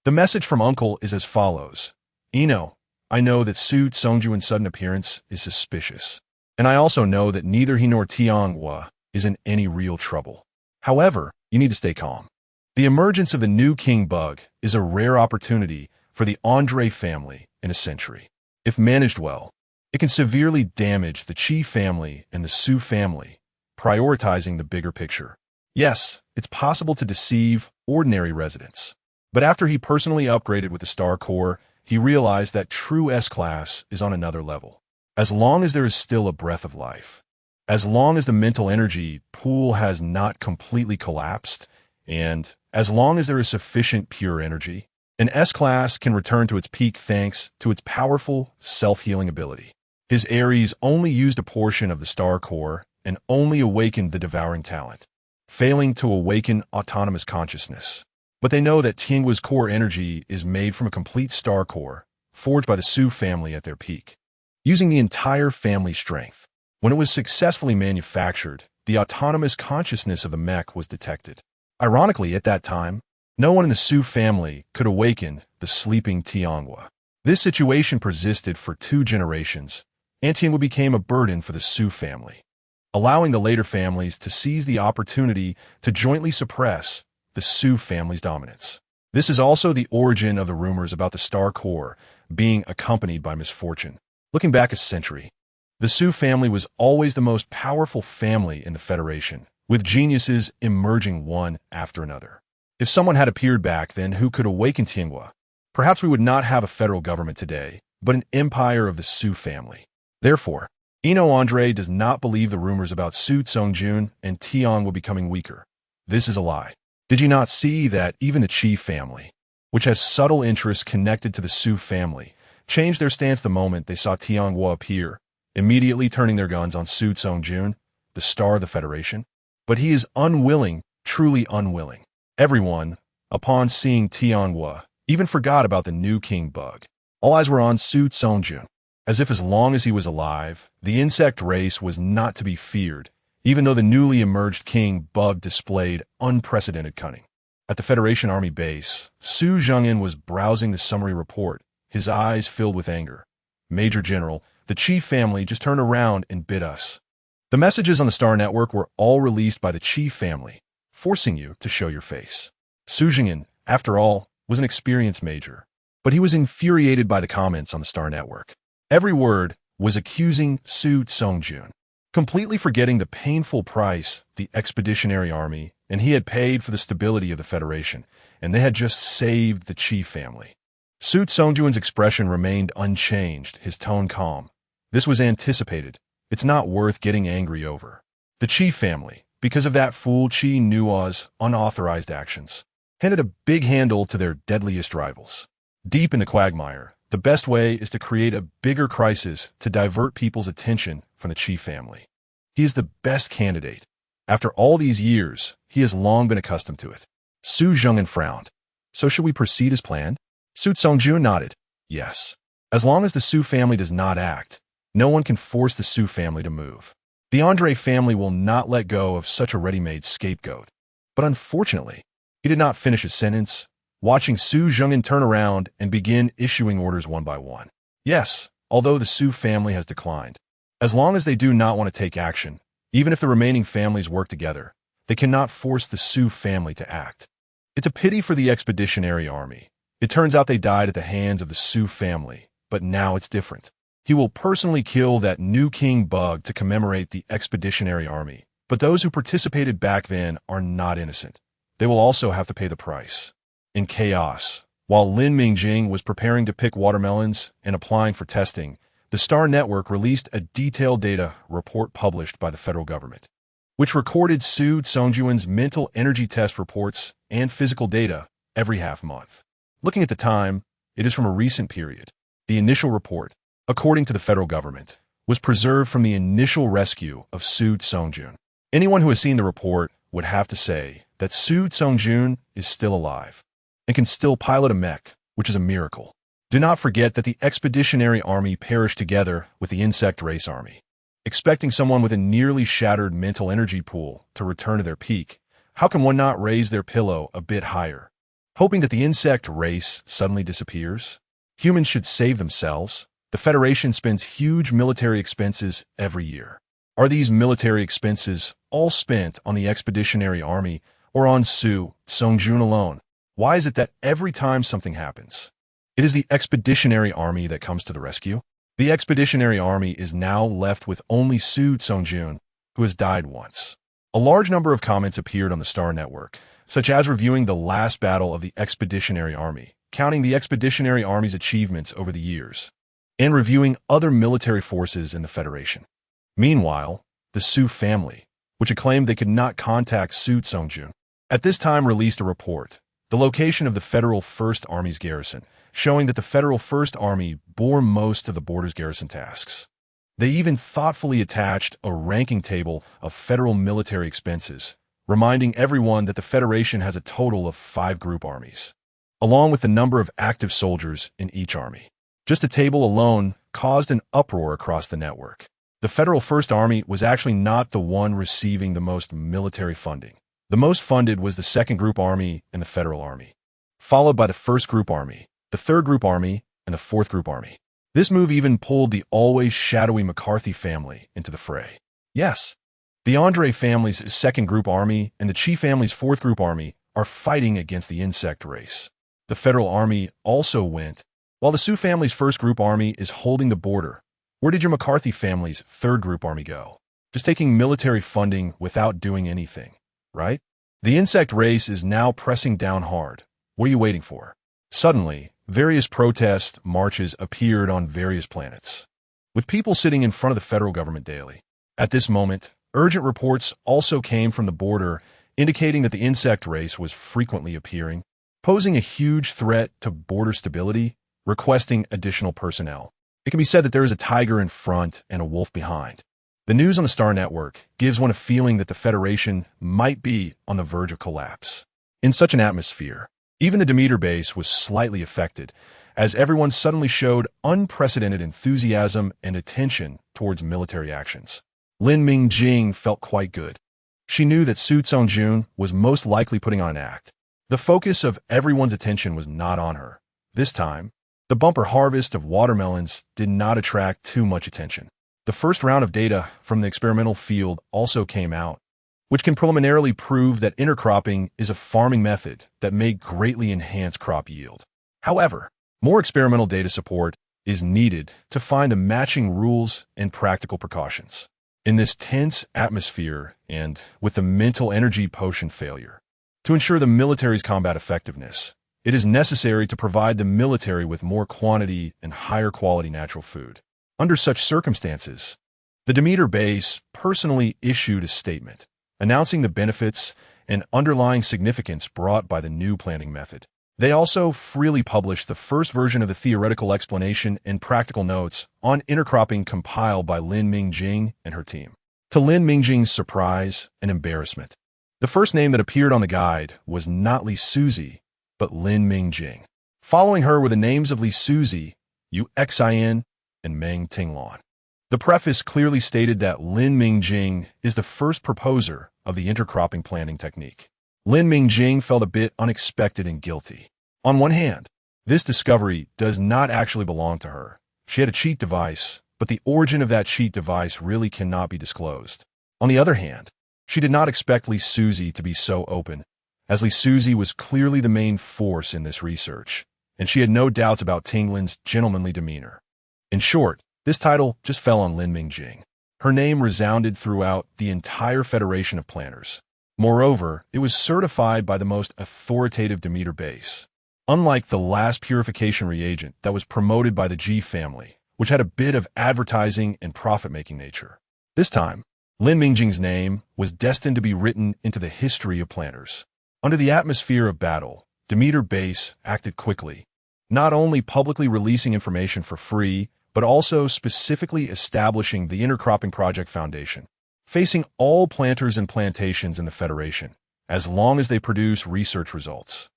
The message from Uncle is as follows. Eno, I know that Su Tsung-jun's sudden appearance is suspicious, and I also know that neither he nor Tianghua is in any real trouble. However, you need to stay calm. The emergence of the new king bug is a rare opportunity for the Andre family in a century. If managed well, it can severely damage the Chi family and the Su family, prioritizing the bigger picture. Yes, it's possible to deceive ordinary residents. But after he personally upgraded with the Star Corps, he realized that true S-Class is on another level. As long as there is still a breath of life, as long as the mental energy pool has not completely collapsed, and as long as there is sufficient pure energy, an S-Class can return to its peak thanks to its powerful self-healing ability. His Ares only used a portion of the Star Corps and only awakened the devouring talent, failing to awaken autonomous consciousness. But they know that Tiangua's core energy is made from a complete Star Core, forged by the Su family at their peak, using the entire family's strength. When it was successfully manufactured, the autonomous consciousness of the mech was detected. Ironically, at that time, no one in the Su family could awaken the sleeping Tianghua. This situation persisted for 2 generations, and Tianghua became a burden for the Su family, allowing the later families to seize the opportunity to jointly suppress the Su family's dominance. This is also the origin of the rumors about the Star Corps being accompanied by misfortune. Looking back a century, The Su family was always the most powerful family in the Federation, with geniuses emerging one after another. If someone had appeared back then who could awaken Tianhua, perhaps we would not have a federal government today, but an empire of the Su family. Therefore, Eno Andre does not believe the rumors about Su Songjun and Tianhua becoming weaker. This is a lie. Did you not see that even the Qi family, which has subtle interests connected to the Su family, changed their stance the moment they saw Tianhua appear, immediately turning their guns on Su Songjun, the star of the Federation? But he is unwilling, truly unwilling. Everyone, upon seeing Tianhua, even forgot about the new king bug. All eyes were on Su Songjun, as if as long as he was alive, the insect race was not to be feared, even though the newly emerged king bug displayed unprecedented cunning. At the Federation Army base, Su Zhengin was browsing the summary report, his eyes filled with anger. Major General, the Qi family just turned around and bit us. The messages on the Star Network were all released by the Qi family, forcing you to show your face. Su Zhengin, after all, was an experienced major, but he was infuriated by the comments on the Star Network. Every word was accusing Su Songjun, completely forgetting the painful price the Expeditionary Army and he had paid for the stability of the Federation, and they had just saved the Qi family. Su Songjun's expression remained unchanged, his tone calm. This was anticipated. It's not worth getting angry over. The Qi family, because of that fool Qi Nua's unauthorized actions, handed a big handle to their deadliest rivals. Deep in the quagmire, the best way is to create a bigger crisis to divert people's attention from the Qi family. He is the best candidate. After all these years, he has long been accustomed to it. Su Zhengin frowned. So should we proceed as planned? Su Songjun nodded. Yes. As long as the Su family does not act, no one can force the Su family to move. The Andre family will not let go of such a ready-made scapegoat. But unfortunately, he did not finish his sentence, watching Su Zhengin turn around and begin issuing orders one by one. Yes, although the Su family has declined. As long as they do not want to take action, even if the remaining families work together, they cannot force the Su family to act. It's a pity for the Expeditionary Army. It turns out they died at the hands of the Su family, but now it's different. He will personally kill that new king bug to commemorate the Expeditionary Army, but those who participated back then are not innocent. They will also have to pay the price. In chaos, while Lin Mingjing was preparing to pick watermelons and applying for testing, the Star Network released a detailed data report published by the federal government, which recorded Su Songjun's mental energy test reports and physical data every half month. Looking at the time, it is from a recent period. The initial report, according to the federal government, was preserved from the initial rescue of Su Songjun. Anyone who has seen the report would have to say that Su Songjun is still alive and can still pilot a mech, which is a miracle. Do not forget that the Expeditionary Army perished together with the Insect Race Army. Expecting someone with a nearly shattered mental energy pool to return to their peak, how can one not raise their pillow a bit higher? Hoping that the insect race suddenly disappears? Humans should save themselves. The Federation spends huge military expenses every year. Are these military expenses all spent on the Expeditionary Army or on Su Songjun alone? Why is it that every time something happens, it is the Expeditionary Army that comes to the rescue? The Expeditionary Army is now left with only Su Songjun, who has died once. A large number of comments appeared on the Star Network, such as reviewing the last battle of the Expeditionary Army, counting the Expeditionary Army's achievements over the years, and reviewing other military forces in the Federation. Meanwhile, the Su family, which acclaimed they could not contact Su Songjun, at this time released a report, the location of the Federal First Army's garrison, showing that the Federal First Army bore most of the border's garrison tasks. They even thoughtfully attached a ranking table of federal military expenses, reminding everyone that the Federation has a total of 5 group armies, along with the number of active soldiers in each army. Just the table alone caused an uproar across the network. The Federal First Army was actually not the one receiving the most military funding. The most funded was the 2nd Group Army and the Federal Army, followed by the 1st Group Army, the 3rd Group Army, and the 4th Group Army. This move even pulled the always shadowy McCarthy family into the fray. Yes, the Andre family's 2nd Group Army and the Qi family's 4th Group Army are fighting against the insect race. The Federal Army also went, while the Su family's 1st Group Army is holding the border, Where did your McCarthy family's third group army go? Just taking military funding without doing anything, right? The insect race is now pressing down hard. What are you waiting for? Suddenly, various protest marches appeared on various planets, with people sitting in front of the federal government daily. At this moment, urgent reports also came from the border indicating that the insect race was frequently appearing, posing a huge threat to border stability, requesting additional personnel. It can be said that there is a tiger in front and a wolf behind. The news on the Star Network gives one a feeling that the Federation might be on the verge of collapse. In such an atmosphere, even the Demeter base was slightly affected, as everyone suddenly showed unprecedented enthusiasm and attention towards military actions. Lin Mingjing felt quite good. She knew that Su Tsongjun was most likely putting on an act. The focus of everyone's attention was not on her. This time, the bumper harvest of watermelons did not attract too much attention. The first round of data from the experimental field also came out, which can preliminarily prove that intercropping is a farming method that may greatly enhance crop yield. However, more experimental data support is needed to find the matching rules and practical precautions. In this tense atmosphere and with the mental energy potion failure, to ensure the military's combat effectiveness, it is necessary to provide the military with more quantity and higher quality natural food. Under such circumstances, the Demeter base personally issued a statement announcing the benefits and underlying significance brought by the new planting method. They also freely published the first version of the theoretical explanation and practical notes on intercropping compiled by Lin Mingjing and her team. To Lin Mingjing's surprise and embarrassment, the first name that appeared on the guide was not Li Suzi, but Lin Mingjing. Following her were the names of Li Suzi, Yu Xin, and Meng Tinglan. The preface clearly stated that Lin Mingjing is the first proposer of the intercropping planting technique. Lin Mingjing felt a bit unexpected and guilty. On one hand, this discovery does not actually belong to her. She had a cheat device, but the origin of that cheat device really cannot be disclosed. On the other hand, she did not expect Li Suzi to be so open, as Li Suzi was clearly the main force in this research, and she had no doubts about Tinglin's gentlemanly demeanor. In short, this title just fell on Lin Mingjing. Her name resounded throughout the entire Federation of Planners. Moreover, it was certified by the most authoritative Demeter base. Unlike the last purification reagent that was promoted by the G family, which had a bit of advertising and profit-making nature. This time, Lin Mingjing's name was destined to be written into the history of planners. Under the atmosphere of battle, Demeter base acted quickly, not only publicly releasing information for free, but also specifically establishing the Intercropping Project Foundation, facing all planters and plantations in the Federation, as long as they produce research results.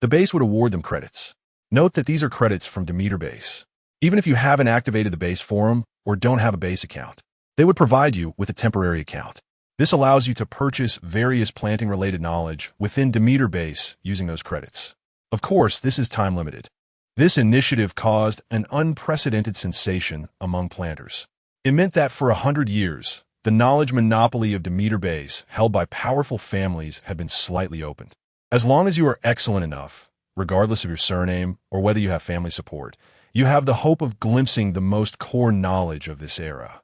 The base would award them credits. Note that these are credits from Demeter base. Even if you haven't activated the base forum or don't have a base account, they would provide you with a temporary account. This allows you to purchase various planting-related knowledge within Demeter base using those credits. Of course, this is time-limited. This initiative caused an unprecedented sensation among planters. It meant that for 100 years, the knowledge monopoly of Demeter base held by powerful families had been slightly opened. As long as you are excellent enough, regardless of your surname or whether you have family support, you have the hope of glimpsing the most core knowledge of this era.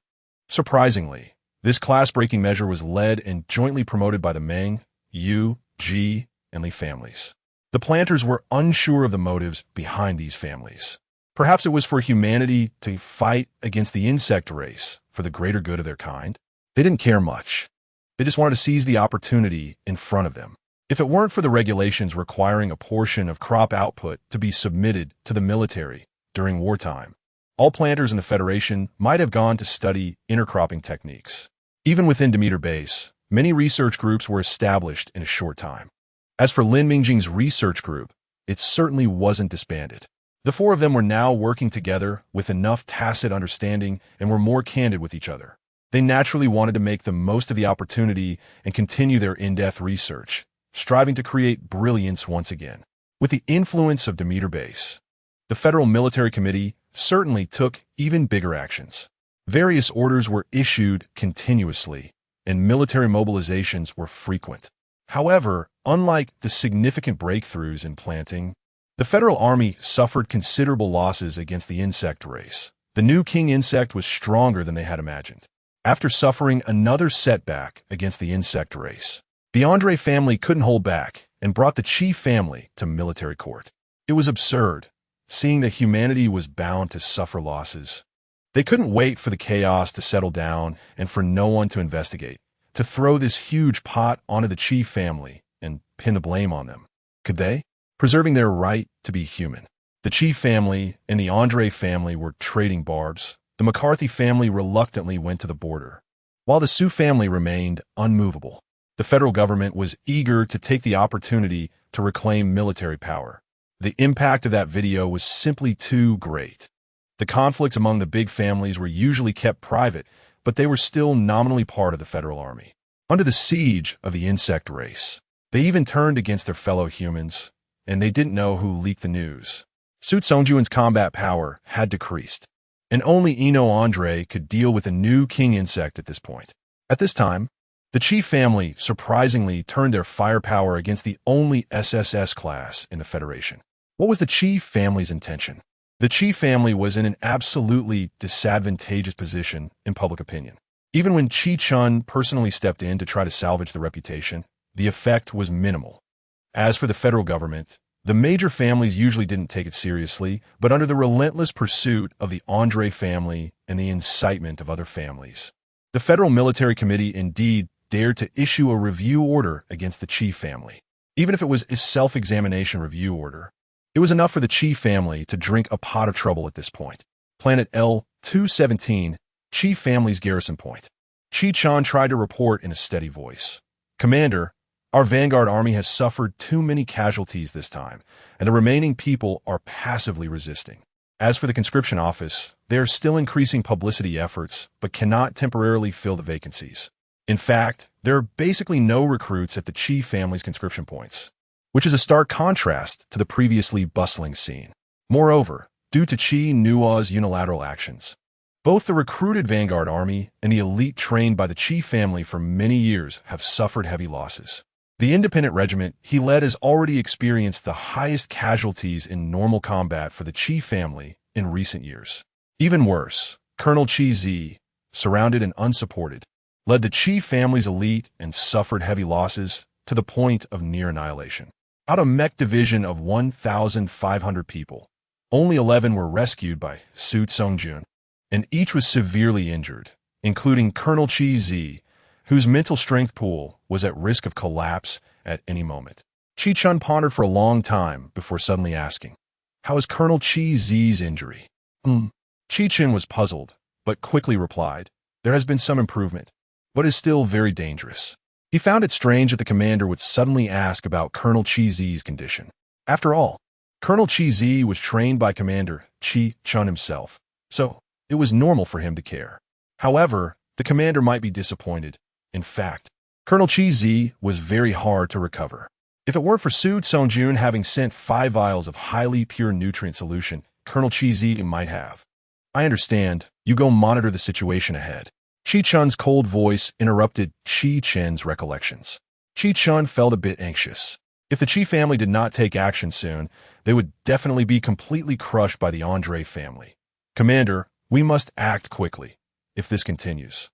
Surprisingly, this class-breaking measure was led and jointly promoted by the Meng, Yu, Ji, and Li families. The planters were unsure of the motives behind these families. Perhaps it was for humanity to fight against the insect race for the greater good of their kind. They didn't care much. They just wanted to seize the opportunity in front of them. If it weren't for the regulations requiring a portion of crop output to be submitted to the military during wartime, all planters in the Federation might have gone to study intercropping techniques. Even within Demeter base, many research groups were established in a short time. As for Lin Mingjing's research group, it certainly wasn't disbanded. The four of them were now working together with enough tacit understanding and were more candid with each other. They naturally wanted to make the most of the opportunity and continue their in-depth research, striving to create brilliance once again. With the influence of Demeter base, the Federal Military Committee certainly took even bigger actions. Various orders were issued continuously, and military mobilizations were frequent. However, unlike the significant breakthroughs in planting, the Federal Army suffered considerable losses against the insect race, The new king insect was stronger than they had imagined. After suffering another setback against the insect race, the Andre family couldn't hold back and brought the Qi family to military court. It was absurd, seeing that humanity was bound to suffer losses. They couldn't wait for the chaos to settle down and for no one to investigate, to throw this huge pot onto the Qi family and pin the blame on them. Could they? Preserving their right to be human. The Qi family and the Andre family were trading barbs. The McCarthy family reluctantly went to the border, while the Su family remained unmovable. The federal government was eager to take the opportunity to reclaim military power. The impact of that video was simply too great. The conflicts among the big families were usually kept private, but they were still nominally part of the federal army. Under the siege of the insect race, they even turned against their fellow humans, and they didn't know who leaked the news. Su Songjuan's combat power had decreased, and only Ino Andre could deal with a new king insect at this point. At this time, the Qi family surprisingly turned their firepower against the only SSS class in the Federation. What was the Qi family's intention? The Qi family was in an absolutely disadvantageous position in public opinion. Even when Qi Chun personally stepped in to try to salvage the reputation, the effect was minimal. As for the federal government, the major families usually didn't take it seriously, but under the relentless pursuit of the Andre family and the incitement of other families, the Federal Military Committee indeed dared to issue a review order against the Qi family. Even if it was a self-examination review order, it was enough for the Qi family to drink a pot of trouble at this point. Planet L-217, Qi family's garrison point. Qi Chan tried to report in a steady voice. "Commander, our vanguard army has suffered too many casualties this time, and the remaining people are passively resisting. As for the conscription office, they are still increasing publicity efforts, but cannot temporarily fill the vacancies. In fact, there are basically no recruits at the Qi family's conscription points, which is a stark contrast to the previously bustling scene. Moreover, due to Qi Nua's unilateral actions, both the recruited vanguard army and the elite trained by the Qi family for many years have suffered heavy losses. The independent regiment he led has already experienced the highest casualties in normal combat for the Qi family in recent years. Even worse, Colonel Qi Zi, surrounded and unsupported, led the Qi family's elite and suffered heavy losses to the point of near annihilation. Out of a mech division of 1,500 people, only 11 were rescued by Su Songjun, and each was severely injured, including Colonel Qi Zi, whose mental strength pool was at risk of collapse at any moment. Qi Chun pondered for a long time before suddenly asking, "How is Colonel Qi Zi's injury?" Qi Chun was puzzled, but quickly replied, "There has been some improvement, but is still very dangerous." He found it strange that the commander would suddenly ask about Colonel Qi Zi's condition. After all, Colonel Qi Zi was trained by Commander Qi Chun himself, so it was normal for him to care. However, the commander might be disappointed. In fact, Colonel Qi Zi was very hard to recover. If it weren't for Su Songjun having sent 5 vials of highly pure nutrient solution, Colonel Qi Zi might have. "I understand. You go monitor the situation ahead." Qi Chun's cold voice interrupted Qi Chen's recollections. Qi Chun felt a bit anxious. If the Qi family did not take action soon, they would definitely be completely crushed by the Andre family. "Commander, we must act quickly, if this continues."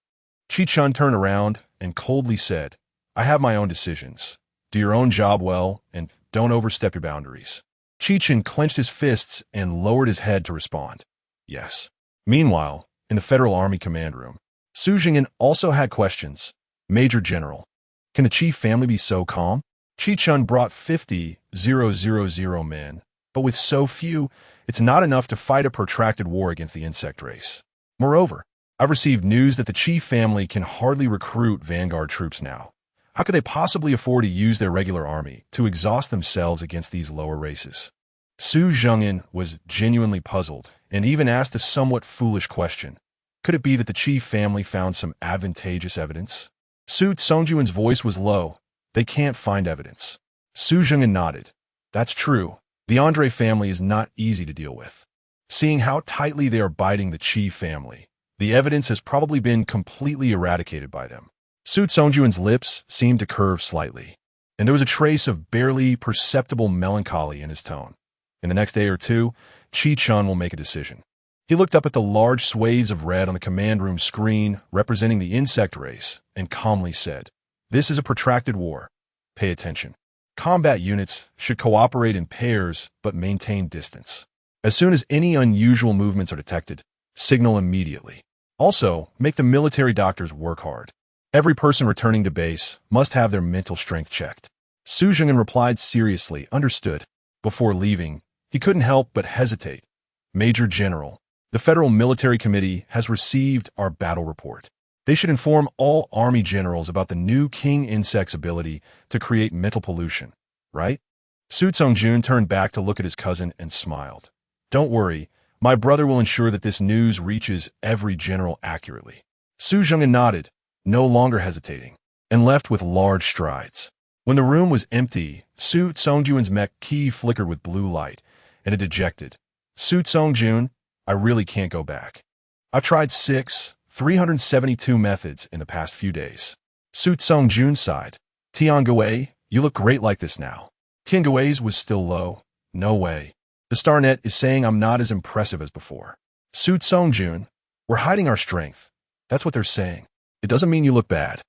Qi Chun turned around and coldly said, "I have my own decisions. Do your own job well, and don't overstep your boundaries." Qi Chun clenched his fists and lowered his head to respond, "Yes." Meanwhile, in the Federal Army command room, Su Jingyan also had questions. "Major General, can the Qi family be so calm? Qi Chun brought 50,000 men, but with so few, it's not enough to fight a protracted war against the insect race. Moreover, I've received news that the Qi family can hardly recruit vanguard troops now. How could they possibly afford to use their regular army to exhaust themselves against these lower races?" Su Jingyan was genuinely puzzled and even asked a somewhat foolish question. Could it be that the Qi family found some advantageous evidence? Su Songjuan's voice was low. "They can't find evidence." Su Jingyan nodded. "That's true. The Andre family is not easy to deal with. Seeing how tightly they are biting the Qi family, the evidence has probably been completely eradicated by them." Su Songjuan's lips seemed to curve slightly, and there was a trace of barely perceptible melancholy in his tone. In the next day or two, Qi Chun will make a decision. He looked up at the large swathes of red on the command room screen representing the insect race and calmly said, "This is a protracted war. Pay attention. Combat units should cooperate in pairs but maintain distance. As soon as any unusual movements are detected, signal immediately. Also, make the military doctors work hard. Every person returning to base must have their mental strength checked." Su Jing'an replied seriously, "Understood." Before leaving, he couldn't help but hesitate. "Major General, the Federal Military Committee has received our battle report. They should inform all Army generals about the new king insect's ability to create mental pollution, right?" Su Tsongjun turned back to look at his cousin and smiled. "Don't worry, my brother will ensure that this news reaches every general accurately." Su Jing'an nodded, no longer hesitating, and left with large strides. When the room was empty, Su Tsongjuan's mech key flickered with blue light, and it dejected. "Su Tsongjun, I really can't go back. I've tried 372 methods in the past few days." Su Tsongjun sighed. "Tiangue, you look great like this now." Tiangue's was still low. "No way. The StarNet is saying I'm not as impressive as before." "Su Tsongjun, we're hiding our strength. That's what they're saying. It doesn't mean you look bad."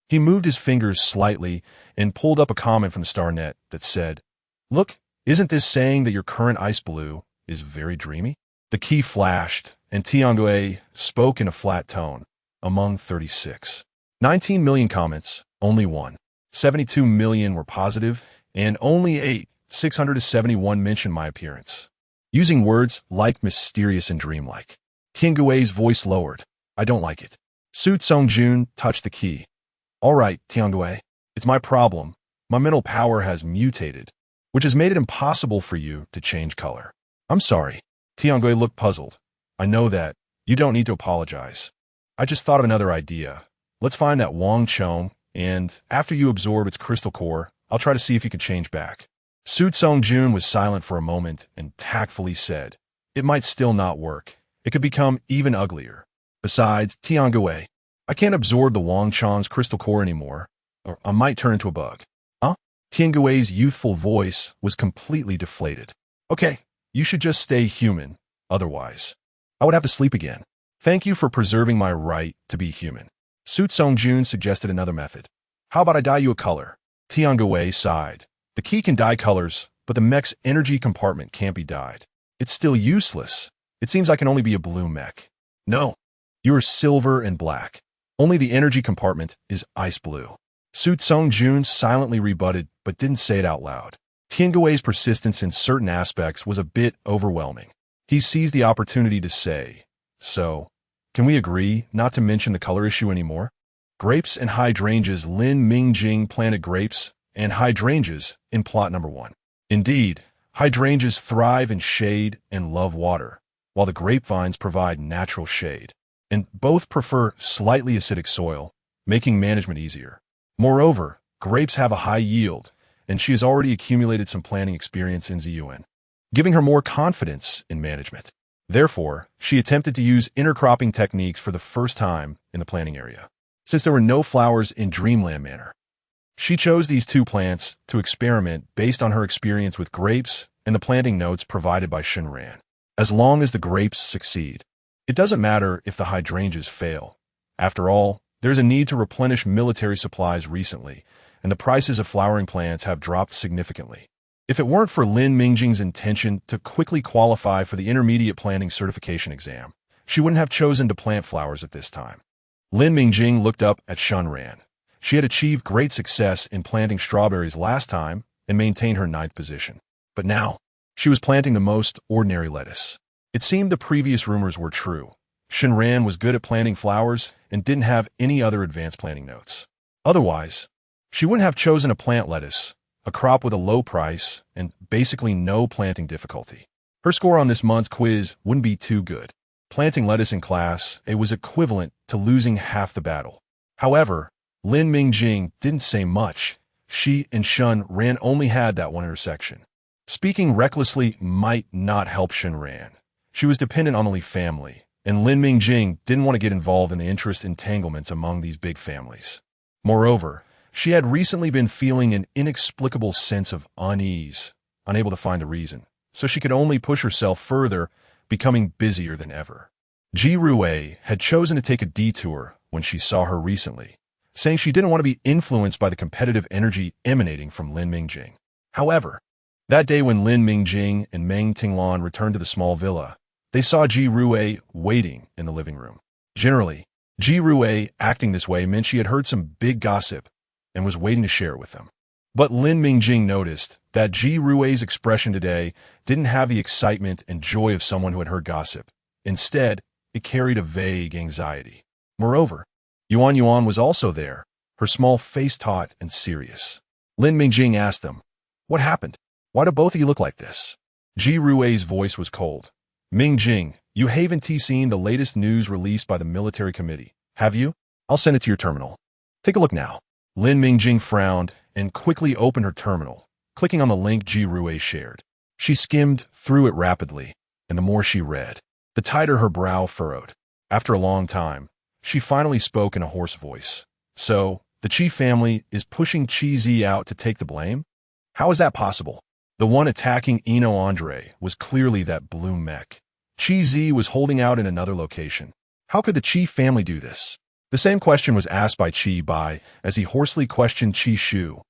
He moved his fingers slightly and pulled up a comment from the StarNet that said, "Look, isn't this saying that your current ice blue is very dreamy?" The key flashed, and Tiangue spoke in a flat tone. "Among 36. 19 million comments, only one. 72 million were positive, and only 671 mentioned my appearance. Using words like mysterious and dreamlike." Tiangue's voice lowered. "I don't like it." Su Tsongjun touched the key. "All right, Tiangue. It's my problem. My mental power has mutated, which has made it impossible for you to change color." "I'm sorry." Tiangue looked puzzled. "I know that. You don't need to apologize. I just thought of another idea. Let's find that Wang Chong, and after you absorb its crystal core, I'll try to see if you can change back." Su Tsongjun was silent for a moment and tactfully said, "It might still not work. It could become even uglier. Besides, Tiangue, I can't absorb the Wang Chong's crystal core anymore, or I might turn into a bug." "Huh?" Tiangue's youthful voice was completely deflated. "Okay, you should just stay human. Otherwise, I would have to sleep again. Thank you for preserving my right to be human." Su Tsongjun suggested another method. "How about I dye you a color?" Tiangue sighed. "The key can dye colors, but the mech's energy compartment can't be dyed. It's still useless. It seems I can only be a blue mech." "No, you are silver and black. Only the energy compartment is ice blue." Su Tsongjun silently rebutted, but didn't say it out loud. Tiangue's persistence in certain aspects was a bit overwhelming. He seized the opportunity to say, "So, can we agree not to mention the color issue anymore?" Grapes and hydrangeas. Lin Mingjing planted grapes and hydrangeas in plot number 1. Indeed, hydrangeas thrive in shade and love water, while the grapevines provide natural shade, and both prefer slightly acidic soil, making management easier. Moreover, grapes have a high yield, and she has already accumulated some planting experience in Yuan, giving her more confidence in management. Therefore, she attempted to use intercropping techniques for the first time in the planting area, since there were no flowers in Dreamland Manor. She chose these 2 plants to experiment based on her experience with grapes and the planting notes provided by Shinran. As long as the grapes succeed, it doesn't matter if the hydrangeas fail. After all, there's a need to replenish military supplies recently, and the prices of flowering plants have dropped significantly. If it weren't for Lin Mingjing's intention to quickly qualify for the intermediate planting certification exam, she wouldn't have chosen to plant flowers at this time. Lin Mingjing looked up at Shinran. She had achieved great success in planting strawberries last time and maintained her 9th position. But now, she was planting the most ordinary lettuce. It seemed the previous rumors were true. Shinran was good at planting flowers and didn't have any other advanced planting notes. Otherwise, she wouldn't have chosen a plant lettuce, a crop with a low price and basically no planting difficulty. Her score on this month's quiz wouldn't be too good. Planting lettuce in class, it was equivalent to losing half the battle. However, Lin Mingjing didn't say much. She and Shinran only had that one intersection. Speaking recklessly might not help Shinran. She was dependent on the Li family, and Lin Mingjing didn't want to get involved in the interest entanglements among these big families. Moreover, she had recently been feeling an inexplicable sense of unease, unable to find a reason, so she could only push herself further becoming busier than ever. Ji Rui had chosen to take a detour when she saw her recently, saying she didn't want to be influenced by the competitive energy emanating from Lin Mingjing. However, that day when Lin Mingjing and Meng Tinglan returned to the small villa, they saw Ji Rui waiting in the living room. Generally, Ji Rui acting this way meant she had heard some big gossip and was waiting to share it with them. But Lin Mingjing noticed that Ji Rui's expression today didn't have the excitement and joy of someone who had heard gossip. Instead, it carried a vague anxiety. Moreover, Yuan was also there, her small face taut and serious. Lin Mingjing asked them, "What happened? Why do both of you look like this?" Ji Rui's voice was cold. "Mingjing, you haven't seen the latest news released by the military committee, have you? I'll send it to your terminal. Take a look now." Lin Mingjing frowned and quickly opened her terminal, clicking on the link Ji Rui shared. She skimmed through it rapidly, and the more she read, the tighter her brow furrowed. After a long time, she finally spoke in a hoarse voice. "So, the Qi family is pushing Qi Zi out to take the blame? How is that possible? The one attacking Eno Andre was clearly that blue mech. Qi Zi was holding out in another location. How could the Qi family do this?" The same question was asked by Qi Bai as he hoarsely questioned Qi Shu.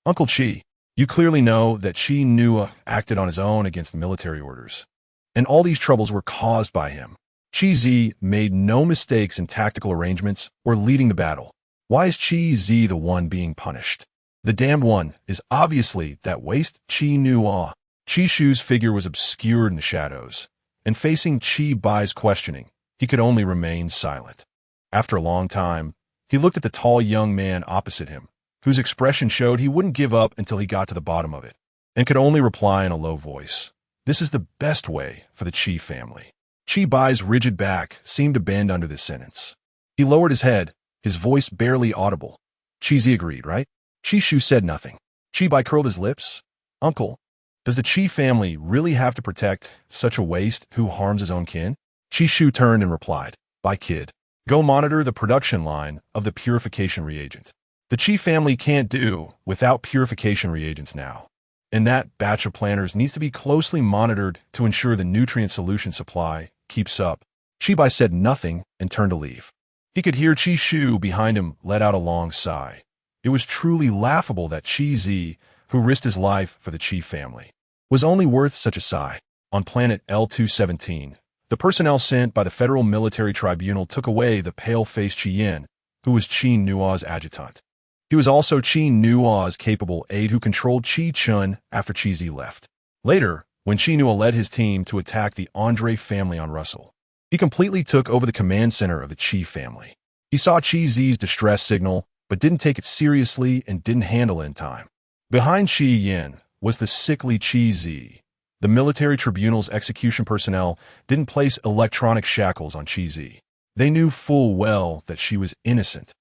"Uncle Qi, you clearly know that Qi Nua acted on his own against the military orders, and all these troubles were caused by him. Qi Zi made no mistakes in tactical arrangements or leading the battle. Why is Qi Zi the one being punished? The damned one is obviously that waste Qi Nua." Qi Shu's figure was obscured in the shadows, and facing Qi Bai's questioning, he could only remain silent. After a long time, he looked at the tall young man opposite him, whose expression showed he wouldn't give up until he got to the bottom of it, and could only reply in a low voice, "This is the best way for the Qi family." Qi Bai's rigid back seemed to bend under this sentence. He lowered his head, his voice barely audible. "Qi Zi agreed, right?" Qi Shu said nothing. Qi Bai curled his lips. "Uncle, does the Qi family really have to protect such a waste who harms his own kin?" Qi Shu turned and replied, "Bai kid, go monitor the production line of the purification reagent. The Qi family can't do without purification reagents now, and that batch of planters needs to be closely monitored to ensure the nutrient solution supply keeps up." Qi Bai said nothing and turned to leave. He could hear Qi Shu behind him let out a long sigh. It was truly laughable that Qi Zi, who risked his life for the Qi family, was only worth such a sigh. On planet L217, the personnel sent by the Federal Military Tribunal took away the pale-faced Qi Yin, who was Qi Nua's adjutant. He was also Qi Nua's capable aide who controlled Qi Chun after Qi Zi left. Later, when Qi Nua led his team to attack the Andre family on Russell, he completely took over the command center of the Qi family. He saw Qi Zi's distress signal, but didn't take it seriously and didn't handle it in time. Behind Qi Yin was the sickly Qi Zi. The military tribunal's execution personnel didn't place electronic shackles on Qi Zi. They knew full well that she was innocent,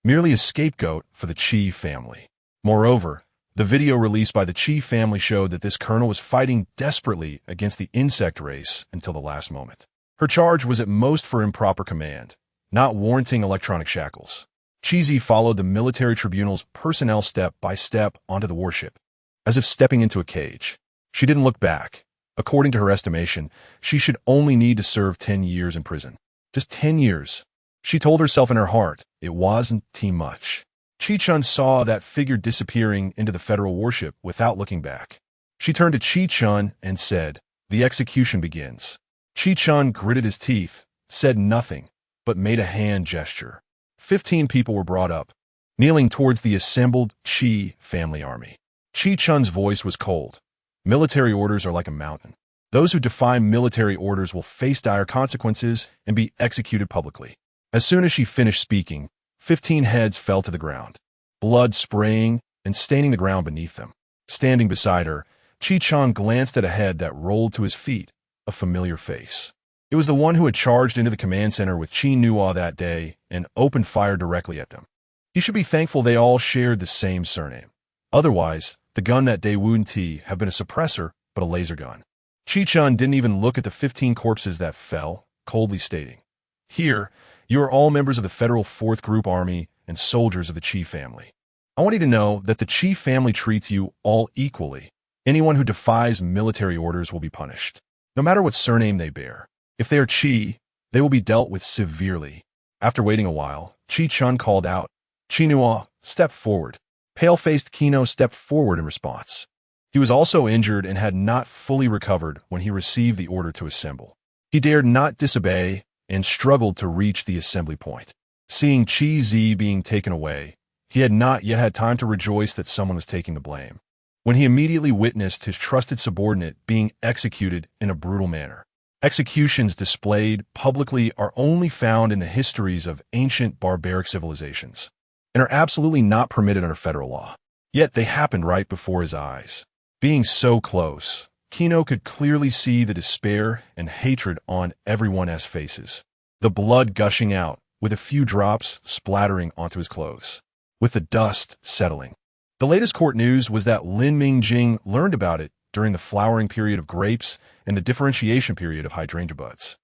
merely a scapegoat for the Qi family. Moreover, the video released by the Qi family showed that this colonel was fighting desperately against the insect race until the last moment. Her charge was at most for improper command, not warranting electronic shackles. Qi Zi followed the military tribunal's personnel step by step onto the warship, as if stepping into a cage. She didn't look back. According to her estimation, she should only need to serve 10 years in prison. Just 10 years. She told herself in her heart it wasn't too much. Qi Chun saw that figure disappearing into the federal warship without looking back. She turned to Qi Chun and said, "The execution begins." Qi Chun gritted his teeth, said nothing, but made a hand gesture. 15 people were brought up, kneeling towards the assembled Qi family army. Qi Chun's voice was cold. "Military orders are like a mountain. Those who defy military orders will face dire consequences and be executed publicly." As soon as she finished speaking, 15 heads fell to the ground, blood spraying and staining the ground beneath them. Standing beside her, Qi Chun glanced at a head that rolled to his feet, a familiar face. It was the one who had charged into the command center with Qi Nua that day and opened fire directly at them. He should be thankful they all shared the same surname. Otherwise, the gun that day wouldn't have been a suppressor, but a laser gun. Qi Chun didn't even look at the 15 corpses that fell, coldly stating, "Here, you are all members of the Federal 4th Group Army and soldiers of the Qi family. I want you to know that the Qi family treats you all equally. Anyone who defies military orders will be punished. no matter what surname they bear. If they are Qi, they will be dealt with severely. After waiting a while, Qi-chun called out, "Qinua, step forward." Pale-faced Kino stepped forward in response. He was also injured and had not fully recovered when he received the order to assemble. He dared not disobey and struggled to reach the assembly point. Seeing Qi Zi being taken away, he had not yet had time to rejoice that someone was taking the blame, when he immediately witnessed his trusted subordinate being executed in a brutal manner. Executions displayed publicly are only found in the histories of ancient barbaric civilizations, and are absolutely not permitted under federal law. Yet they happened right before his eyes. Being so close, Kino could clearly see the despair and hatred on everyone's faces, the blood gushing out, with a few drops splattering onto his clothes, with the dust settling. The latest court news was that Lin Mingjing learned about it during the flowering period of grapes and the differentiation period of hydrangea buds.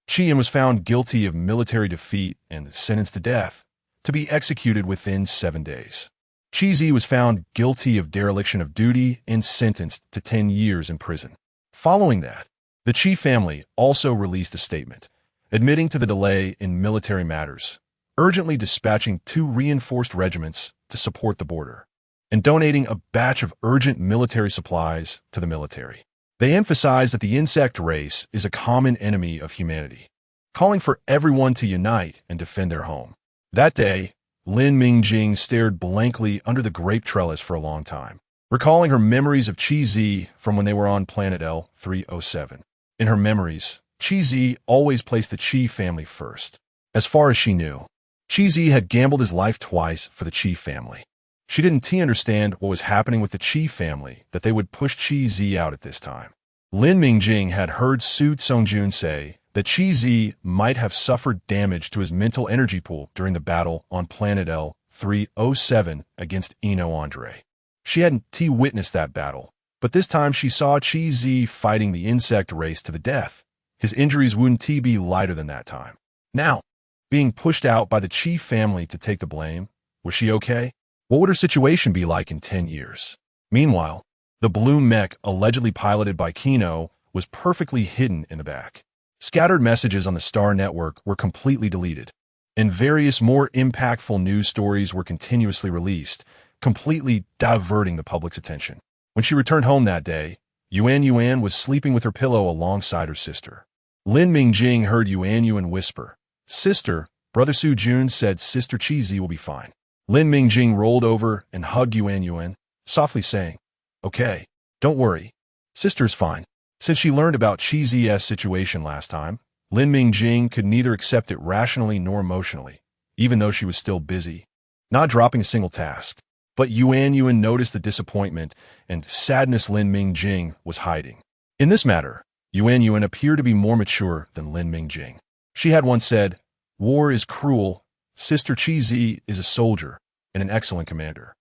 Qian was found guilty of military defeat and sentenced to death, to be executed within 7 days. Qi Zi was found guilty of dereliction of duty and sentenced to 10 years in prison. Following that, the Qi family also released a statement, admitting to the delay in military matters, urgently dispatching 2 reinforced regiments to support the border, and donating a batch of urgent military supplies to the military. They emphasized that the insect race is a common enemy of humanity, calling for everyone to unite and defend their home. That day, Lin Mingjing stared blankly under the grape trellis for a long time, recalling her memories of Qi Zi from when they were on planet L307. In her memories, Qi Zi always placed the Qi family first. As far as she knew, Qi Zi had gambled his life twice for the Qi family. She didn't understand what was happening with the Qi family, that they would push Qi Zi out at this time. Lin Mingjing had heard Su Songjun say that Qi Zi might have suffered damage to his mental energy pool during the battle on planet L307 against Eno Andre. She hadn't witnessed that battle, but this time she saw Qi Zi fighting the insect race to the death. His injuries wouldn't be lighter than that time. Now, being pushed out by the Qi family to take the blame, was she okay? What would her situation be like in 10 years? Meanwhile, the blue mech allegedly piloted by Kino was perfectly hidden in the back. Scattered messages on the Star Network were completely deleted, and various more impactful news stories were continuously released, completely diverting the public's attention. When she returned home that day, Yuan was sleeping with her pillow alongside her sister. Lin Mingjing heard Yuan whisper, "Sister, Brother Su Jun said Sister Qi Zi will be fine." Lin Mingjing rolled over and hugged Yuan, softly saying, "Okay, don't worry. Sister's fine." Since she learned about Qi Zi's situation last time, Lin Mingjing could neither accept it rationally nor emotionally, even though she was still busy, not dropping a single task. But Yuan noticed the disappointment and sadness Lin Mingjing was hiding. In this matter, Yuan appeared to be more mature than Lin Mingjing. She had once said, "War is cruel. Sister Qi Zi is a soldier and an excellent commander.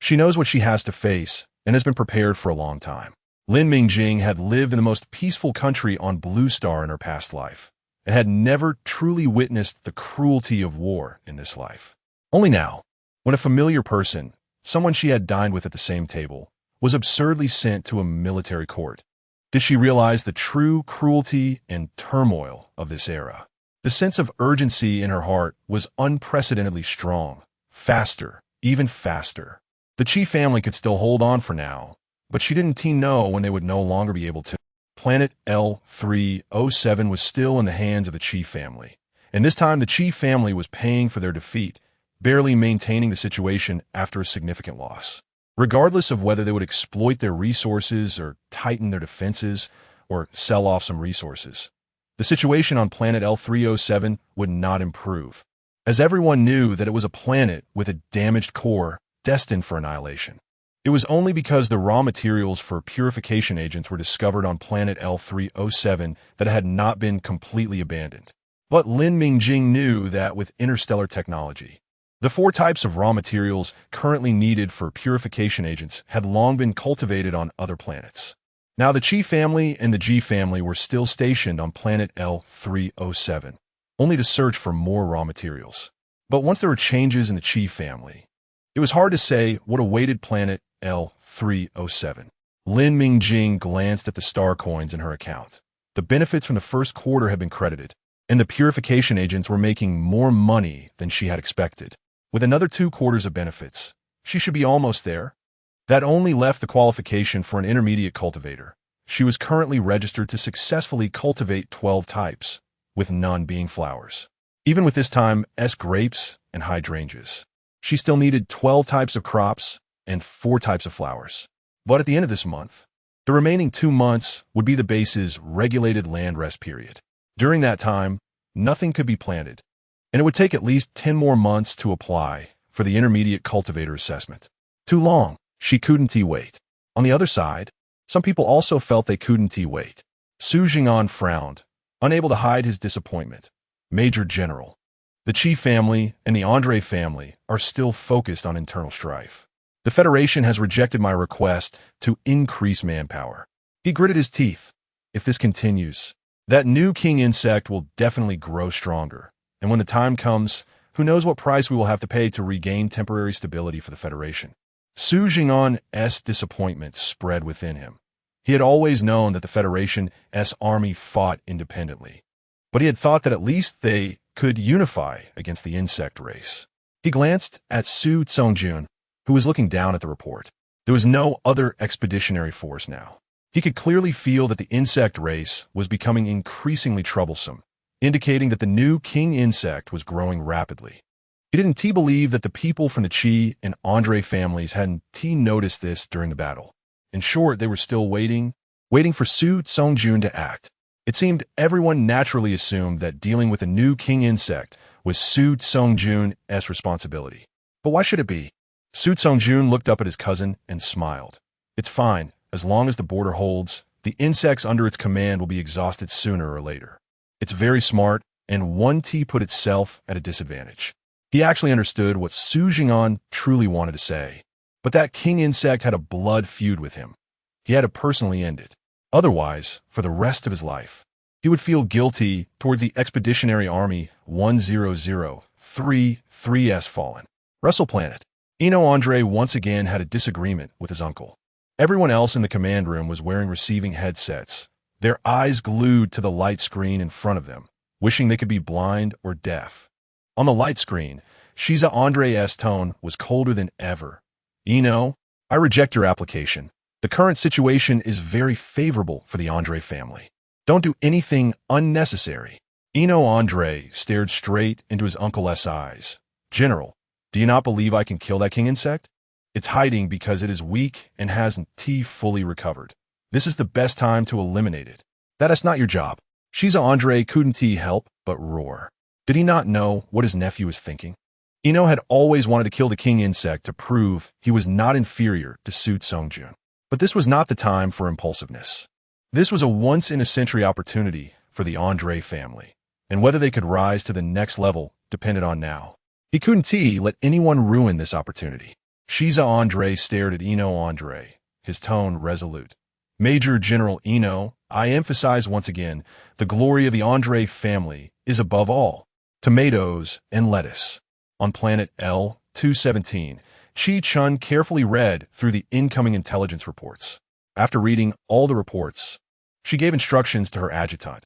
She knows what she has to face and has been prepared for a long time." Lin Mingjing had lived in the most peaceful country on Blue Star in her past life, and had never truly witnessed the cruelty of war in this life. Only now, when a familiar person, someone she had dined with at the same table, was absurdly sent to a military court, did she realize the true cruelty and turmoil of this era. The sense of urgency in her heart was unprecedentedly strong, faster, even faster. The Qi family could still hold on for now, but she didn't know when they would no longer be able to. Planet L307 was still in the hands of the Qi family, and this time the Qi family was paying for their defeat, barely maintaining the situation after a significant loss. Regardless of whether they would exploit their resources or tighten their defenses or sell off some resources, the situation on planet L307 would not improve, as everyone knew that it was a planet with a damaged core destined for annihilation. It was only because the raw materials for purification agents were discovered on planet L307 that it had not been completely abandoned. But Lin Mingjing knew that with interstellar technology, the 4 types of raw materials currently needed for purification agents had long been cultivated on other planets. Now the Qi family and the Ji family were still stationed on planet L307, only to search for more raw materials. But once there were changes in the Qi family, it was hard to say what awaited planet L307. Lin Mingjing glanced at the star coins in her account, The benefits from the first quarter had been credited, and the purification agents were making more money than she had expected. With another 2 quarters of benefits, she should be almost there. That only left the qualification for an intermediate cultivator. She was currently registered to successfully cultivate 12 types, with none being flowers. Even with this time, grapes and hydrangeas. She still needed 12 types of crops and 4 types of flowers. But at the end of this month, the remaining 2 months would be the base's regulated land rest period. During that time, nothing could be planted, and it would take at least 10 more months to apply for the intermediate cultivator assessment. Too long. She couldn't wait. On the other side, some people also felt they couldn't wait. Su Jing'an frowned, unable to hide his disappointment. Major General, the Qi family and the Andre family are still focused on internal strife. The Federation has rejected my request to increase manpower. He gritted his teeth. If this continues, that new king insect will definitely grow stronger. And when the time comes, who knows what price we will have to pay to regain temporary stability for the Federation. Su Jing'an's disappointment spread within him. He had always known that the Federation's army fought independently, but he had thought that at least they could unify against the insect race. He glanced at Su Tsongjun, who was looking down at the report. There was no other expeditionary force now. He could clearly feel that the insect race was becoming increasingly troublesome, indicating that the new king insect was growing rapidly. He didn't believe that the people from the Qi and Andre families hadn't noticed this during the battle. In short, they were still waiting for Su Tsongjun to act. It seemed everyone naturally assumed that dealing with a new king insect was Su Tsongjun's responsibility. But why should it be? Su Tsongjun looked up at his cousin and smiled. It's fine, as long as the border holds, the insects under its command will be exhausted sooner or later. It's very smart, and 1T put itself at a disadvantage. He actually understood what Su Jing'an truly wanted to say. But that king insect had a blood feud with him. He had to personally end it. Otherwise, for the rest of his life, he would feel guilty towards the Expeditionary Army 1003-3's fallen. Russell Planet. Andre once again had a disagreement with his uncle. Everyone else in the command room was wearing receiving headsets, their eyes glued to the light screen in front of them, wishing they could be blind or deaf. On the light screen, Shiza Andre's tone was colder than ever. I reject your application. The current situation is very favorable for the Andre family. Don't do anything unnecessary. Andre stared straight into his uncle's eyes. General, do you not believe I can kill that king insect? It's hiding because it is weak and hasn't fully recovered. This is the best time to eliminate it. That is not your job. Shiza Andre couldn't help but roar. Did he not know what his nephew was thinking? Had always wanted to kill the king insect to prove he was not inferior to Su Tsongjun. But this was not the time for impulsiveness. This was a once-in-a-century opportunity for the Andre family, and whether they could rise to the next level depended on now. He couldn't let anyone ruin this opportunity. Shiza Andre stared at Andre, his tone resolute. Major General I emphasize once again, the glory of the Andre family is above all. Tomatoes and lettuce. On planet L-217, Chi Chun carefully read through the incoming intelligence reports. After reading all the reports, she gave instructions to her adjutant.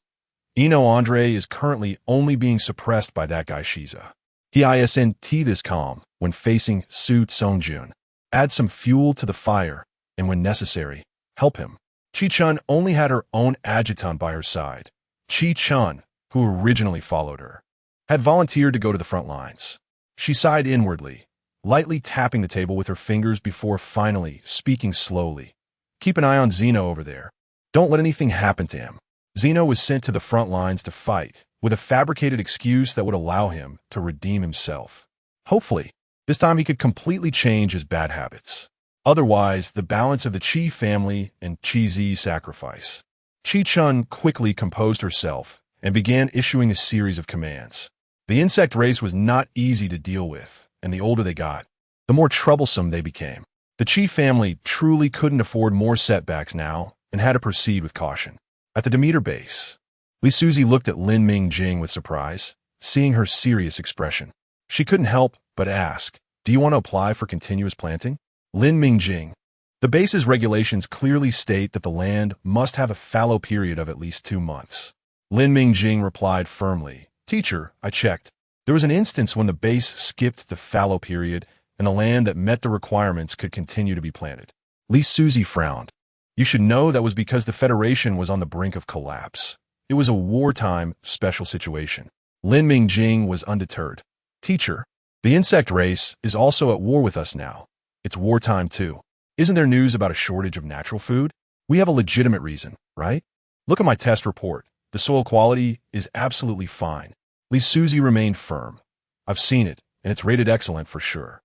Andre is currently only being suppressed by that guy Shiza. He isn't this calm when facing Su Tsongjun. Add some fuel to the fire, and when necessary, help him. Chi Chun only had her own adjutant by her side. Chi Chun, who originally followed her, had volunteered to go to the front lines. She sighed inwardly, lightly tapping the table with her fingers before finally speaking slowly. Keep an eye on Zeno over there. Don't let anything happen to him. Zeno was sent to the front lines to fight, with a fabricated excuse that would allow him to redeem himself. Hopefully, this time he could completely change his bad habits. Otherwise, the balance of the Qi family and Qi sacrifice. Chi Chun quickly composed herself and began issuing a series of commands. The insect race was not easy to deal with, and the older they got, the more troublesome they became. The Qi family truly couldn't afford more setbacks now and had to proceed with caution. At the Demeter base, Li Suzy looked at Lin Mingjing with surprise, seeing her serious expression. She couldn't help but ask, "Do you want to apply for continuous planting?" Lin Mingjing, The base's regulations clearly state that the land must have a fallow period of at least 2 months. Lin Mingjing replied firmly, "Teacher, I checked. There was an instance when the base skipped the fallow period and the land that met the requirements could continue to be planted." Li Suzy frowned. "You should know that was because the Federation was on the brink of collapse. It was a wartime special situation." Lin Mingjing was undeterred. "Teacher, the insect race is also at war with us now. It's wartime too. Isn't there news about a shortage of natural food? We have a legitimate reason, right? Look at my test report. The soil quality is absolutely fine." Li Suzy remained firm. "I've seen it, and it's rated excellent for sure.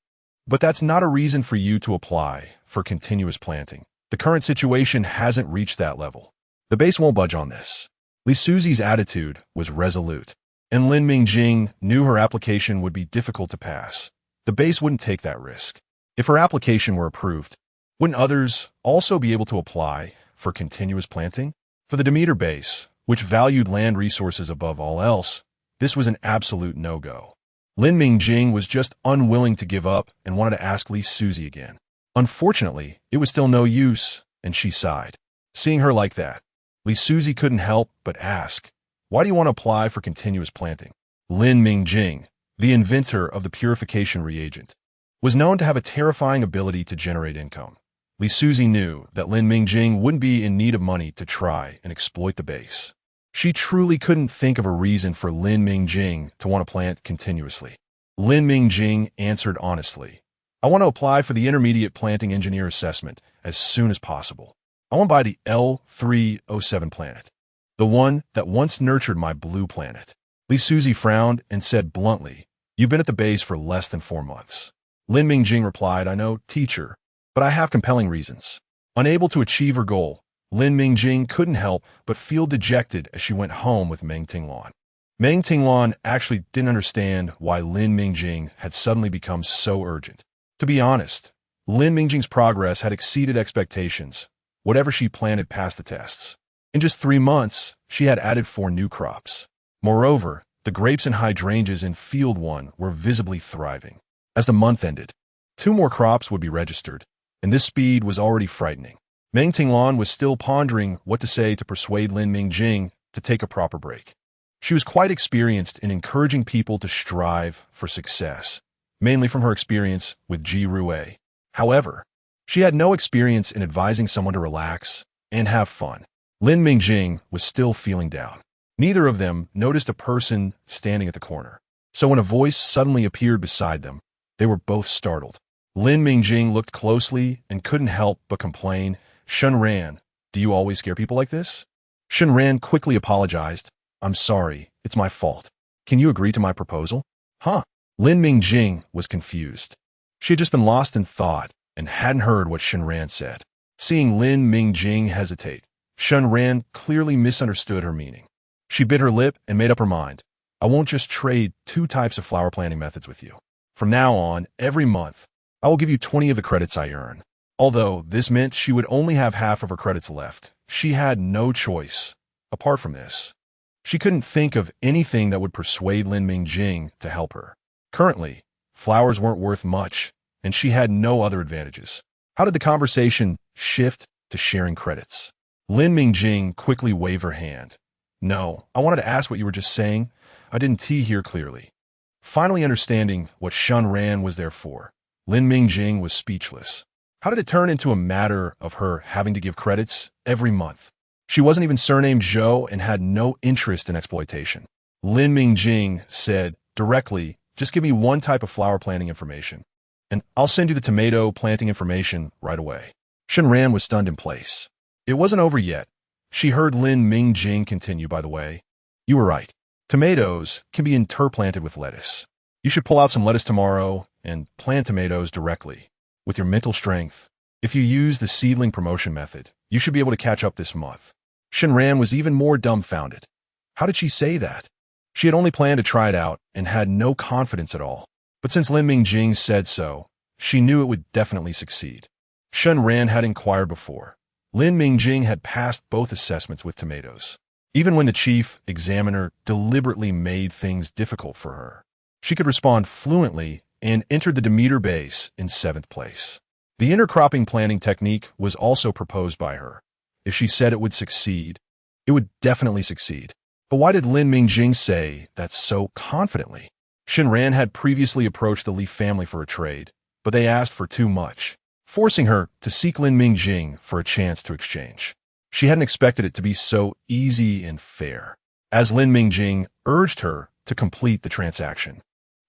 But that's not a reason for you to apply for continuous planting. The current situation hasn't reached that level. The base won't budge on this." Li Suzy's attitude was resolute, and Lin Mingjing knew her application would be difficult to pass. The base wouldn't take that risk. If her application were approved, wouldn't others also be able to apply for continuous planting? For the Demeter base, which valued land resources above all else, this was an absolute no-go. Lin Mingjing was just unwilling to give up and wanted to ask Li Suzy again. Unfortunately, it was still no use, and she sighed. Seeing her like that, Li Suzy couldn't help but ask, "Why do you want to apply for continuous planting?" Lin Mingjing, the inventor of the purification reagent, was known to have a terrifying ability to generate income. Li Suzy knew that Lin Mingjing wouldn't be in need of money to try and exploit the base. She truly couldn't think of a reason for Lin Mingjing to want to plant continuously. Lin Mingjing answered honestly, "I want to apply for the intermediate planting engineer assessment as soon as possible. I want to buy the L307 planet, the one that once nurtured my blue planet." Li Suzy frowned and said bluntly, "You've been at the base for less than 4 months. Lin Mingjing replied, "I know, teacher, but I have compelling reasons." Unable to achieve her goal, Lin Mingjing couldn't help but feel dejected as she went home with Meng Tinglan. Meng Tinglan actually didn't understand why Lin Mingjing had suddenly become so urgent. To be honest, Lin Mingjing's progress had exceeded expectations. Whatever she planted passed the tests. In just 3 months, she had added 4 new crops. Moreover, the grapes and hydrangeas in Field 1 were visibly thriving. As the month ended, 2 more crops would be registered, and this speed was already frightening. Meng Tinglan was still pondering what to say to persuade Lin Mingjing to take a proper break. She was quite experienced in encouraging people to strive for success, mainly from her experience with Ji Rue. However, she had no experience in advising someone to relax and have fun. Lin Mingjing was still feeling down. Neither of them noticed a person standing at the corner. So when a voice suddenly appeared beside them, they were both startled. Lin Mingjing looked closely and couldn't help but complain, "Shun Ran, do you always scare people like this?" Shun Ran quickly apologized. "I'm sorry, it's my fault. Can you agree to my proposal?" "Huh?" Lin Mingjing was confused. She had just been lost in thought and hadn't heard what Shun Ran said. Seeing Lin Mingjing hesitate, Shun Ran clearly misunderstood her meaning. She bit her lip and made up her mind. "I won't just trade 2 types of flower planting methods with you. From now on, every month, I will give you 20 of the credits I earn." Although this meant she would only have half of her credits left, she had no choice. Apart from this, she couldn't think of anything that would persuade Lin Mingjing to help her. Currently, flowers weren't worth much, and she had no other advantages. How did the conversation shift to sharing credits? Lin Mingjing quickly waved her hand. "No, I wanted to ask what you were just saying. I didn't hear clearly." Finally understanding what Shun Ran was there for, Lin Mingjing was speechless. How did it turn into a matter of her having to give credits every month? She wasn't even surnamed Zhou and had no interest in exploitation. Lin Mingjing said directly, "Just give me 1 type of flower planting information, and I'll send you the tomato planting information right away." Shun Ran was stunned in place. It wasn't over yet. She heard Lin Mingjing continue, "By the way, you were right. Tomatoes can be interplanted with lettuce. You should pull out some lettuce tomorrow and plant tomatoes directly. With your mental strength, if you use the seedling promotion method, you should be able to catch up this month." Shun Ran was even more dumbfounded. How did she say that? She had only planned to try it out and had no confidence at all. But since Lin Mingjing said so, she knew it would definitely succeed. Shun Ran had inquired before. Lin Mingjing had passed both assessments with tomatoes, even when the chief examiner deliberately made things difficult for her. She could respond fluently and entered the Demeter base in 7th place. The intercropping planting technique was also proposed by her. If she said it would succeed, it would definitely succeed. But why did Lin Mingjing say that so confidently? Shinran had previously approached the Li family for a trade, but they asked for too much, forcing her to seek Lin Mingjing for a chance to exchange. She hadn't expected it to be so easy and fair, as Lin Mingjing urged her to complete the transaction.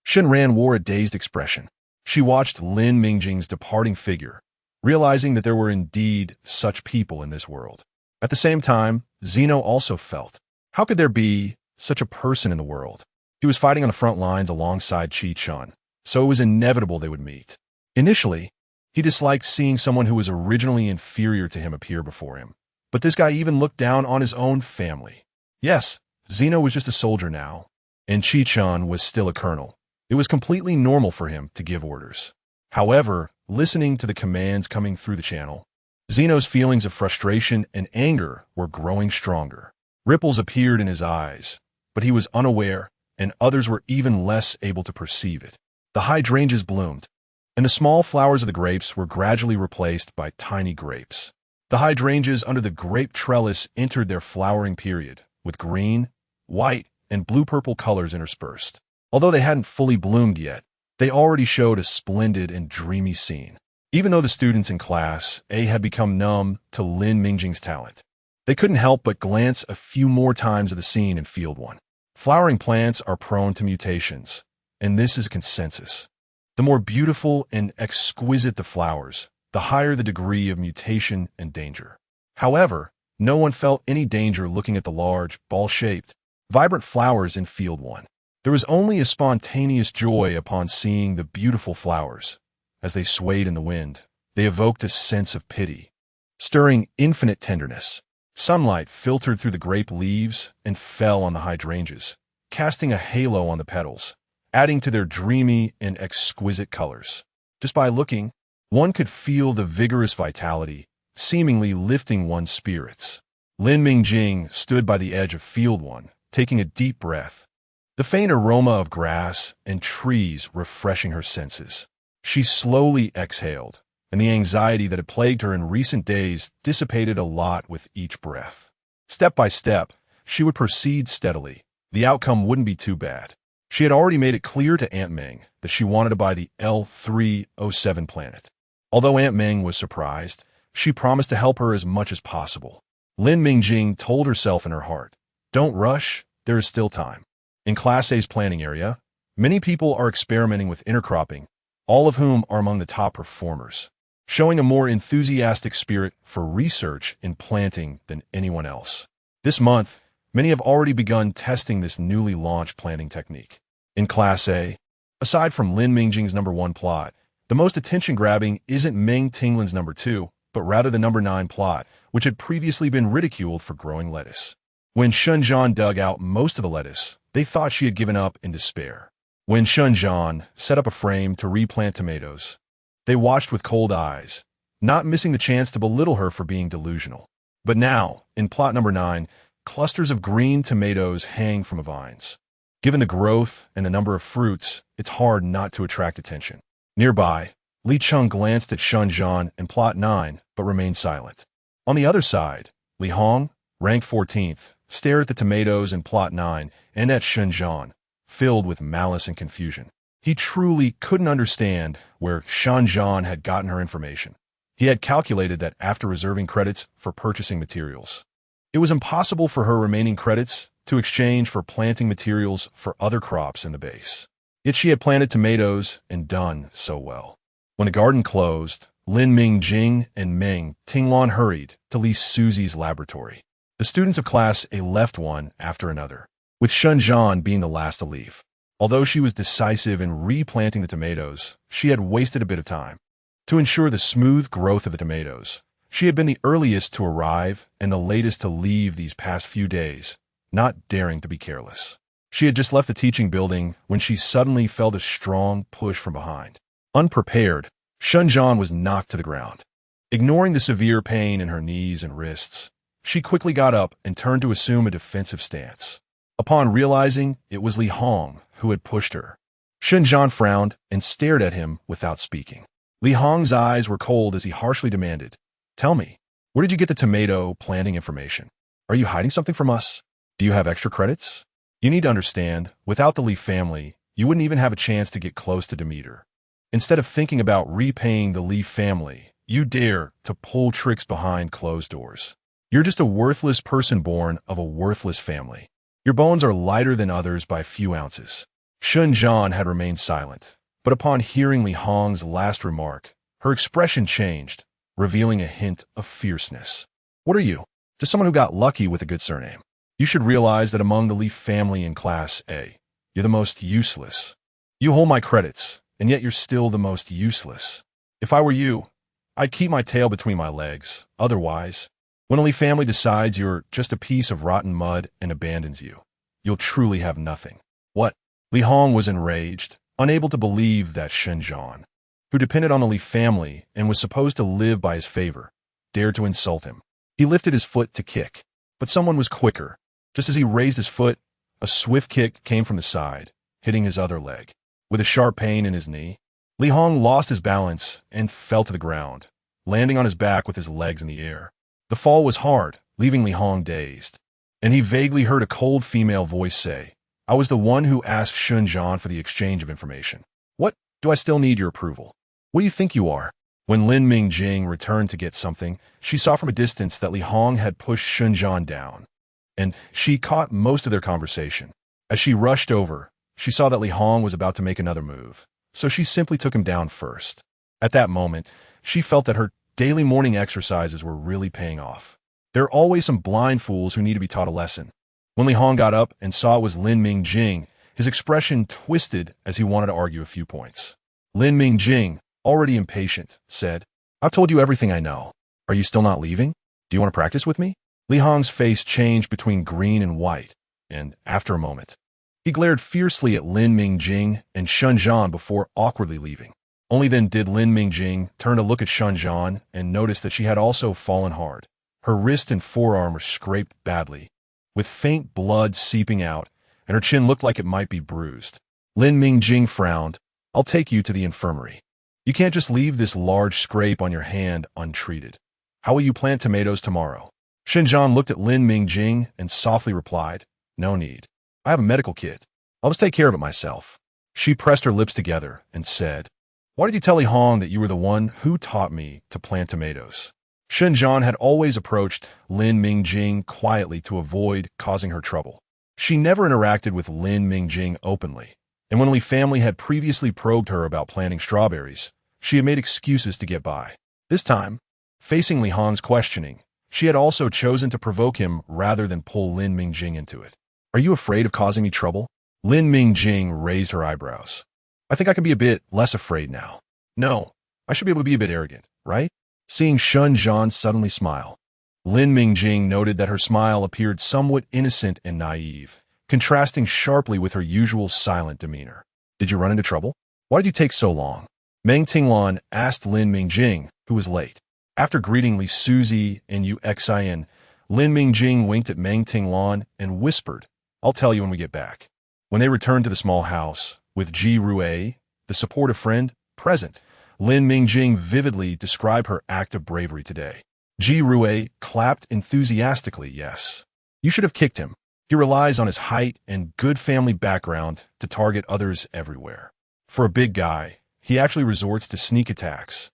Shinran wore a dazed expression. She watched Lin Mingjing's departing figure, realizing that there were indeed such people in this world. At the same time, Zeno also felt, how could there be such a person in the world? He was fighting on the front lines alongside Chi-chan, so it was inevitable they would meet. Initially, he disliked seeing someone who was originally inferior to him appear before him. But this guy even looked down on his own family. Yes, Zeno was just a soldier now, and Chi-chan was still a colonel. It was completely normal for him to give orders. However, listening to the commands coming through the channel, Zeno's feelings of frustration and anger were growing stronger. Ripples appeared in his eyes, but he was unaware, and others were even less able to perceive it. The hydrangeas bloomed, and the small flowers of the grapes were gradually replaced by tiny grapes. The hydrangeas under the grape trellis entered their flowering period, with green, white, and blue-purple colors interspersed. Although they hadn't fully bloomed yet, they already showed a splendid and dreamy scene. Even though the students in Class A had become numb to Lin Mingjing's talent, they couldn't help but glance a few more times at the scene in Field 1. Flowering plants are prone to mutations, and this is a consensus. The more beautiful and exquisite the flowers, the higher the degree of mutation and danger. However, no one felt any danger looking at the large, ball-shaped, vibrant flowers in Field 1. There was only a spontaneous joy upon seeing the beautiful flowers. As they swayed in the wind, they evoked a sense of pity, stirring infinite tenderness. Sunlight filtered through the grape leaves and fell on the hydrangeas, casting a halo on the petals, adding to their dreamy and exquisite colors. Just by looking, one could feel the vigorous vitality, seemingly lifting one's spirits. Lin Mingjing stood by the edge of Field 1, taking a deep breath, the faint aroma of grass and trees refreshing her senses. She slowly exhaled, and the anxiety that had plagued her in recent days dissipated a lot with each breath. Step by step, she would proceed steadily. The outcome wouldn't be too bad. She had already made it clear to Aunt Meng that she wanted to buy the L307 planet. Although Aunt Meng was surprised, she promised to help her as much as possible. Lin Mingjing told herself in her heart, "Don't rush, there is still time." In Class A's planning area, many people are experimenting with intercropping, all of whom are among the top performers, showing a more enthusiastic spirit for research in planting than anyone else. This month, many have already begun testing this newly launched planting technique. In Class A, aside from Lin Mingjing's number 1 plot, the most attention-grabbing isn't Meng Tinglin's number 2, but rather the number 9 plot, which had previously been ridiculed for growing lettuce. When Shenzhan dug out most of the lettuce, they thought she had given up in despair. When Shenzhan set up a frame to replant tomatoes, they watched with cold eyes, not missing the chance to belittle her for being delusional. But now, in plot number 9, clusters of green tomatoes hang from the vines. Given the growth and the number of fruits, it's hard not to attract attention. Nearby, Li Cheng glanced at Shenzhan in plot 9, but remained silent. On the other side, Li Hong, ranked 14th, stared at the tomatoes in plot 9 and at Shenzhan, filled with malice and confusion. He truly couldn't understand where Shenzhan had gotten her information. He had calculated that after reserving credits for purchasing materials, it was impossible for her remaining credits to exchange for planting materials for other crops in the base. Yet she had planted tomatoes and done so well. When the garden closed, Lin Mingjing and Meng Tinglan hurried to Li Susie's laboratory. The students of Class A left one after another, with Shenzhan being the last to leave. Although she was decisive in replanting the tomatoes, she had wasted a bit of time. To ensure the smooth growth of the tomatoes, she had been the earliest to arrive and the latest to leave these past few days, not daring to be careless. She had just left the teaching building when she suddenly felt a strong push from behind. Unprepared, Shenzhan was knocked to the ground. Ignoring the severe pain in her knees and wrists, she quickly got up and turned to assume a defensive stance. Upon realizing it was Li Hong who had pushed her, Shenzhan frowned and stared at him without speaking. Li Hong's eyes were cold as he harshly demanded, "Tell me, where did you get the tomato planting information? Are you hiding something from us? Do you have extra credits? You need to understand, without the Li family, you wouldn't even have a chance to get close to Demeter. Instead of thinking about repaying the Li family, you dare to pull tricks behind closed doors. You're just a worthless person born of a worthless family. Your bones are lighter than others by a few ounces." Shunzhan had remained silent, but upon hearing Li Hong's last remark, her expression changed, revealing a hint of fierceness. "What are you? Just someone who got lucky with a good surname. You should realize that among the Li family in Class A, you're the most useless. You hold my credits, and yet you're still the most useless. If I were you, I'd keep my tail between my legs. Otherwise, when a Li family decides you're just a piece of rotten mud and abandons you, you'll truly have nothing." "What?" Li Hong was enraged, unable to believe that Shunzhan, who depended on the Li family and was supposed to live by his favor, dared to insult him. He lifted his foot to kick, but someone was quicker. Just as he raised his foot, a swift kick came from the side, hitting his other leg. With a sharp pain in his knee, Li Hong lost his balance and fell to the ground, landing on his back with his legs in the air. The fall was hard, leaving Li Hong dazed, and he vaguely heard a cold female voice say, "I was the one who asked Shunzhan for the exchange of information. What? Do I still need your approval? What do you think you are?" When Lin Mingjing returned to get something, she saw from a distance that Li Hong had pushed Shunzhan down, and she caught most of their conversation. As she rushed over, she saw that Li Hong was about to make another move, so she simply took him down first. At that moment, she felt that her daily morning exercises were really paying off. There are always some blind fools who need to be taught a lesson. When Li Hong got up and saw it was Lin Mingjing, his expression twisted as he wanted to argue a few points. Lin Mingjing, already impatient, said, "I've told you everything I know. Are you still not leaving? Do you want to practice with me?" Li Hong's face changed between green and white, and after a moment, he glared fiercely at Lin Mingjing and Shunzhan before awkwardly leaving. Only then did Lin Mingjing turn to look at Shunzhan and notice that she had also fallen hard. Her wrist and forearm were scraped badly, with faint blood seeping out, and her chin looked like it might be bruised. Lin Mingjing frowned. "I'll take you to the infirmary. You can't just leave this large scrape on your hand untreated. How will you plant tomatoes tomorrow?" Shunzhan looked at Lin Mingjing and softly replied, "No need. I have a medical kit. I'll just take care of it myself." She pressed her lips together and said, "Why did you tell Li Hong that you were the one who taught me to plant tomatoes?" Shunzhan had always approached Lin Mingjing quietly to avoid causing her trouble. She never interacted with Lin Mingjing openly, and when Li family had previously probed her about planting strawberries, she had made excuses to get by. This time, facing Li Hong's questioning, she had also chosen to provoke him rather than pull Lin Mingjing into it. "Are you afraid of causing me trouble?" Lin Mingjing raised her eyebrows. "I think I can be a bit less afraid now. No, I should be able to be a bit arrogant, right?" Seeing Shunzhan suddenly smile, Lin Mingjing noted that her smile appeared somewhat innocent and naive, contrasting sharply with her usual silent demeanor. "Did you run into trouble? Why did you take so long?" Meng Tinglan asked Lin Mingjing, who was late. After greeting Li Suzi and Yu Xian, Lin Mingjing winked at Meng Tinglan and whispered, "I'll tell you when we get back." When they returned to the small house, with Ji Rui, the supportive friend, present, Lin Mingjing vividly described her act of bravery today. Ji Rui clapped enthusiastically, "Yes. You should have kicked him. He relies on his height and good family background to target others everywhere. For a big guy, he actually resorts to sneak attacks.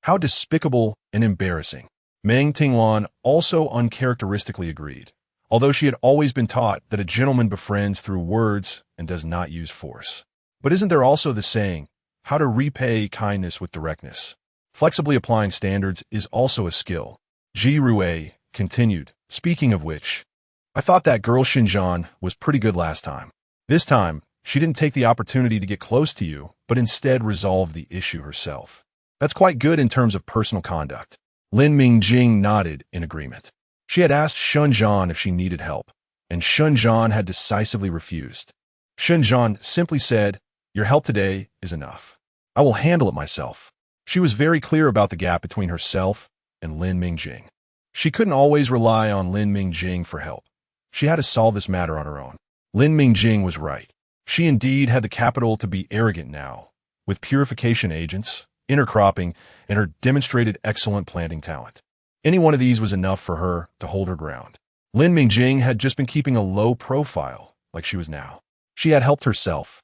How despicable and embarrassing." Meng Tinglan also uncharacteristically agreed, although she had always been taught that a gentleman befriends through words and does not use force. But isn't there also the saying, how to repay kindness with directness? Flexibly applying standards is also a skill. Ji Rui continued, "Speaking of which, I thought that girl Shunzhan was pretty good last time. This time, she didn't take the opportunity to get close to you, but instead resolved the issue herself. That's quite good in terms of personal conduct." Lin Mingjing nodded in agreement. She had asked Shunzhan if she needed help, and Shunzhan had decisively refused. Shunzhan simply said, "Your help today is enough. I will handle it myself." She was very clear about the gap between herself and Lin Mingjing. She couldn't always rely on Lin Mingjing for help. She had to solve this matter on her own. Lin Mingjing was right. She indeed had the capital to be arrogant now, with purification agents, intercropping, and her demonstrated excellent planting talent. Any one of these was enough for her to hold her ground. Lin Mingjing had just been keeping a low profile, like she was now. She had helped herself,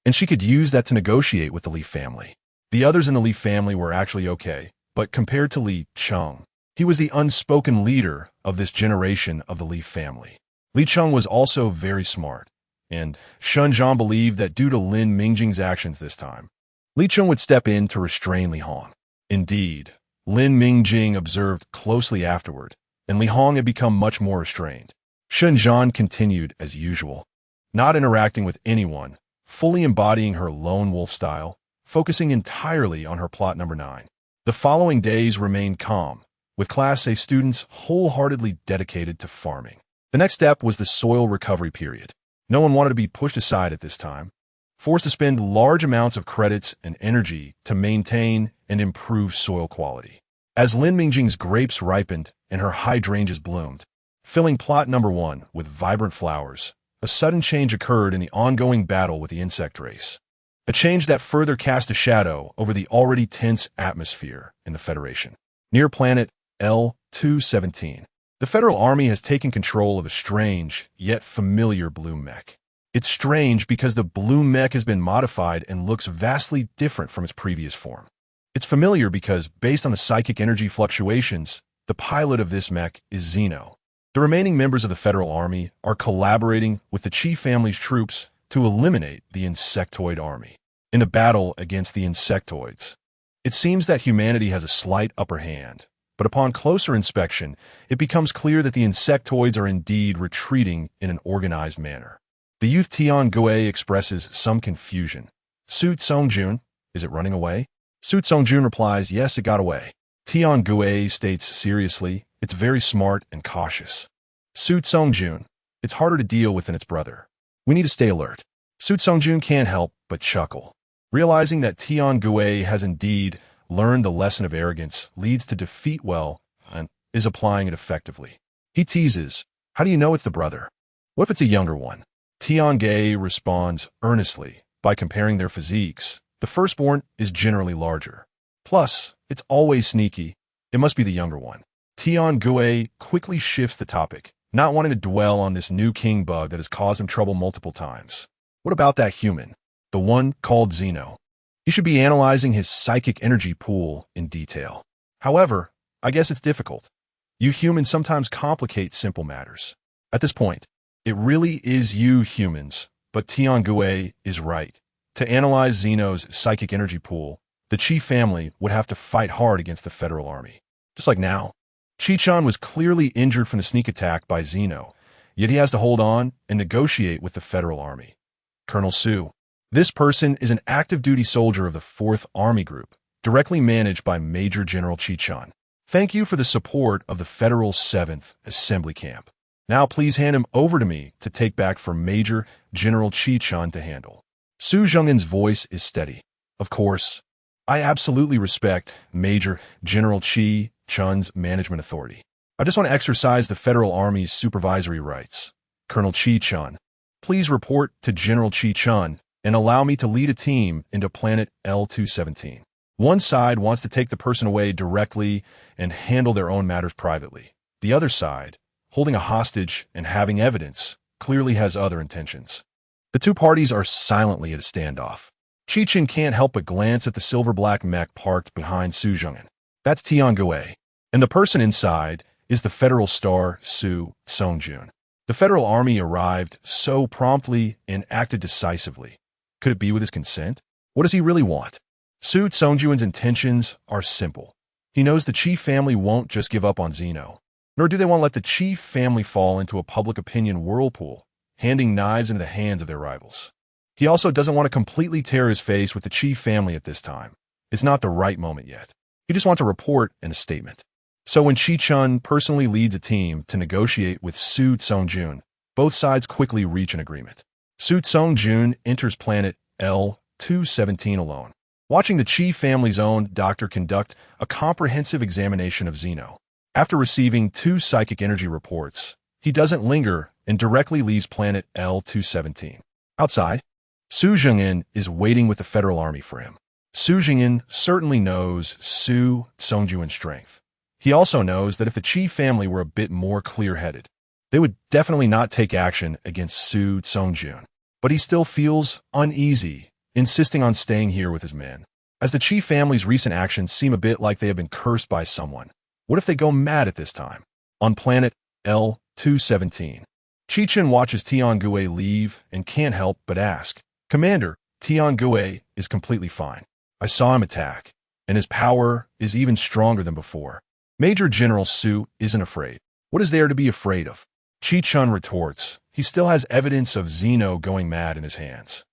and she could use that to negotiate with the Li family. The others in the Li family were actually okay, but compared to Li Cheng, he was the unspoken leader of this generation of the Li family. Li Cheng was also very smart, and Shun Zhang believed that due to Lin Mingjing's actions this time, Li Cheng would step in to restrain Li Hong. Indeed, Lin Mingjing observed closely afterward, and Li Hong had become much more restrained. Shun Zhang continued as usual, not interacting with anyone, fully embodying her lone wolf style, focusing entirely on her plot number 9. The following days remained calm, with Class A students wholeheartedly dedicated to farming. The next step was the soil recovery period. No one wanted to be pushed aside at this time, forced to spend large amounts of credits and energy to maintain and improve soil quality. As Lin Mingjing's grapes ripened and her hydrangeas bloomed, filling plot number 1 with vibrant flowers, a sudden change occurred in the ongoing battle with the insect race. A change that further cast a shadow over the already tense atmosphere in the Federation. Near planet L217, the Federal Army has taken control of a strange, yet familiar blue mech. It's strange because the blue mech has been modified and looks vastly different from its previous form. It's familiar because, based on the psychic energy fluctuations, the pilot of this mech is Zeno. The remaining members of the Federal Army are collaborating with the Qi family's troops to eliminate the insectoid army. In the battle against the insectoids, it seems that humanity has a slight upper hand, but upon closer inspection, it becomes clear that the insectoids are indeed retreating in an organized manner. The youth Tian Gui expresses some confusion. Su Tsongjun, is it running away? Su Tsongjun replies, yes, it got away. Tian Gui states seriously, it's very smart and cautious. Su Tsongjun, it's harder to deal with than its brother. We need to stay alert. Su Tsongjun can't help but chuckle. Realizing that Tian Gui has indeed learned the lesson of arrogance leads to defeat well and is applying it effectively. He teases, how do you know it's the brother? What if it's a younger one? Tian Gui responds earnestly by comparing their physiques. The firstborn is generally larger. Plus, it's always sneaky. It must be the younger one. Tian Gui quickly shifts the topic, not wanting to dwell on this new king bug that has caused him trouble multiple times. What about that human? The one called Zeno. He should be analyzing his psychic energy pool in detail. However, I guess it's difficult. You humans sometimes complicate simple matters. At this point, it really is you humans, but Tian Gui is right. To analyze Zeno's psychic energy pool, the Qi family would have to fight hard against the Federal Army. Just like now. Qi-chan was clearly injured from the sneak attack by Zeno, yet he has to hold on and negotiate with the Federal Army. Colonel Su. This person is an active duty soldier of the 4th Army Group, directly managed by Major General Qi-chan. Thank you for the support of the Federal 7th Assembly Camp. Now please hand him over to me to take back for Major General Qi-chan to handle. Su Zheng'an's voice is steady. Of course, I absolutely respect Major General Qi-chan's management authority. I just want to exercise the Federal Army's supervisory rights. Colonel Qi-chan, please report to General Qi-chan and allow me to lead a team into planet L217. One side wants to take the person away directly and handle their own matters privately. The other side, holding a hostage and having evidence, clearly has other intentions. The two parties are silently at a standoff. Qi-chan can't help but glance at the silver-black mech parked behind Su Zheng'an. That's Tian Gui. And the person inside is the Federal Star Su Tsongjun. The Federal Army arrived so promptly and acted decisively. Could it be with his consent? What does he really want? Su Tsongjun's intentions are simple. He knows the Qi family won't just give up on Zeno, nor do they want to let the Qi family fall into a public opinion whirlpool, handing knives into the hands of their rivals. He also doesn't want to completely tear his face with the Qi family at this time. It's not the right moment yet. He just wants a report and a statement. So when Qi-chan personally leads a team to negotiate with Su Tsongjun, both sides quickly reach an agreement. Su Tsongjun enters planet L217 alone, watching the Qi family's own doctor conduct a comprehensive examination of Zeno. After receiving 2 psychic energy reports, he doesn't linger and directly leaves planet L217. Outside, Su Zheng'an is waiting with the Federal Army for him. Su Jingyan certainly knows Su Songjuan's strength. He also knows that if the Qi family were a bit more clear-headed, they would definitely not take action against Su Songjun. But he still feels uneasy, insisting on staying here with his men. As the Qi family's recent actions seem a bit like they have been cursed by someone, what if they go mad at this time? On planet L-217, Qichen watches Tiangue leave and can't help but ask, "Commander, Tiangue is completely fine. I saw him attack, and his power is even stronger than before. Major General Su isn't afraid. What is there to be afraid of?" Qichen retorts, he still has evidence of Zeno going mad in his hands.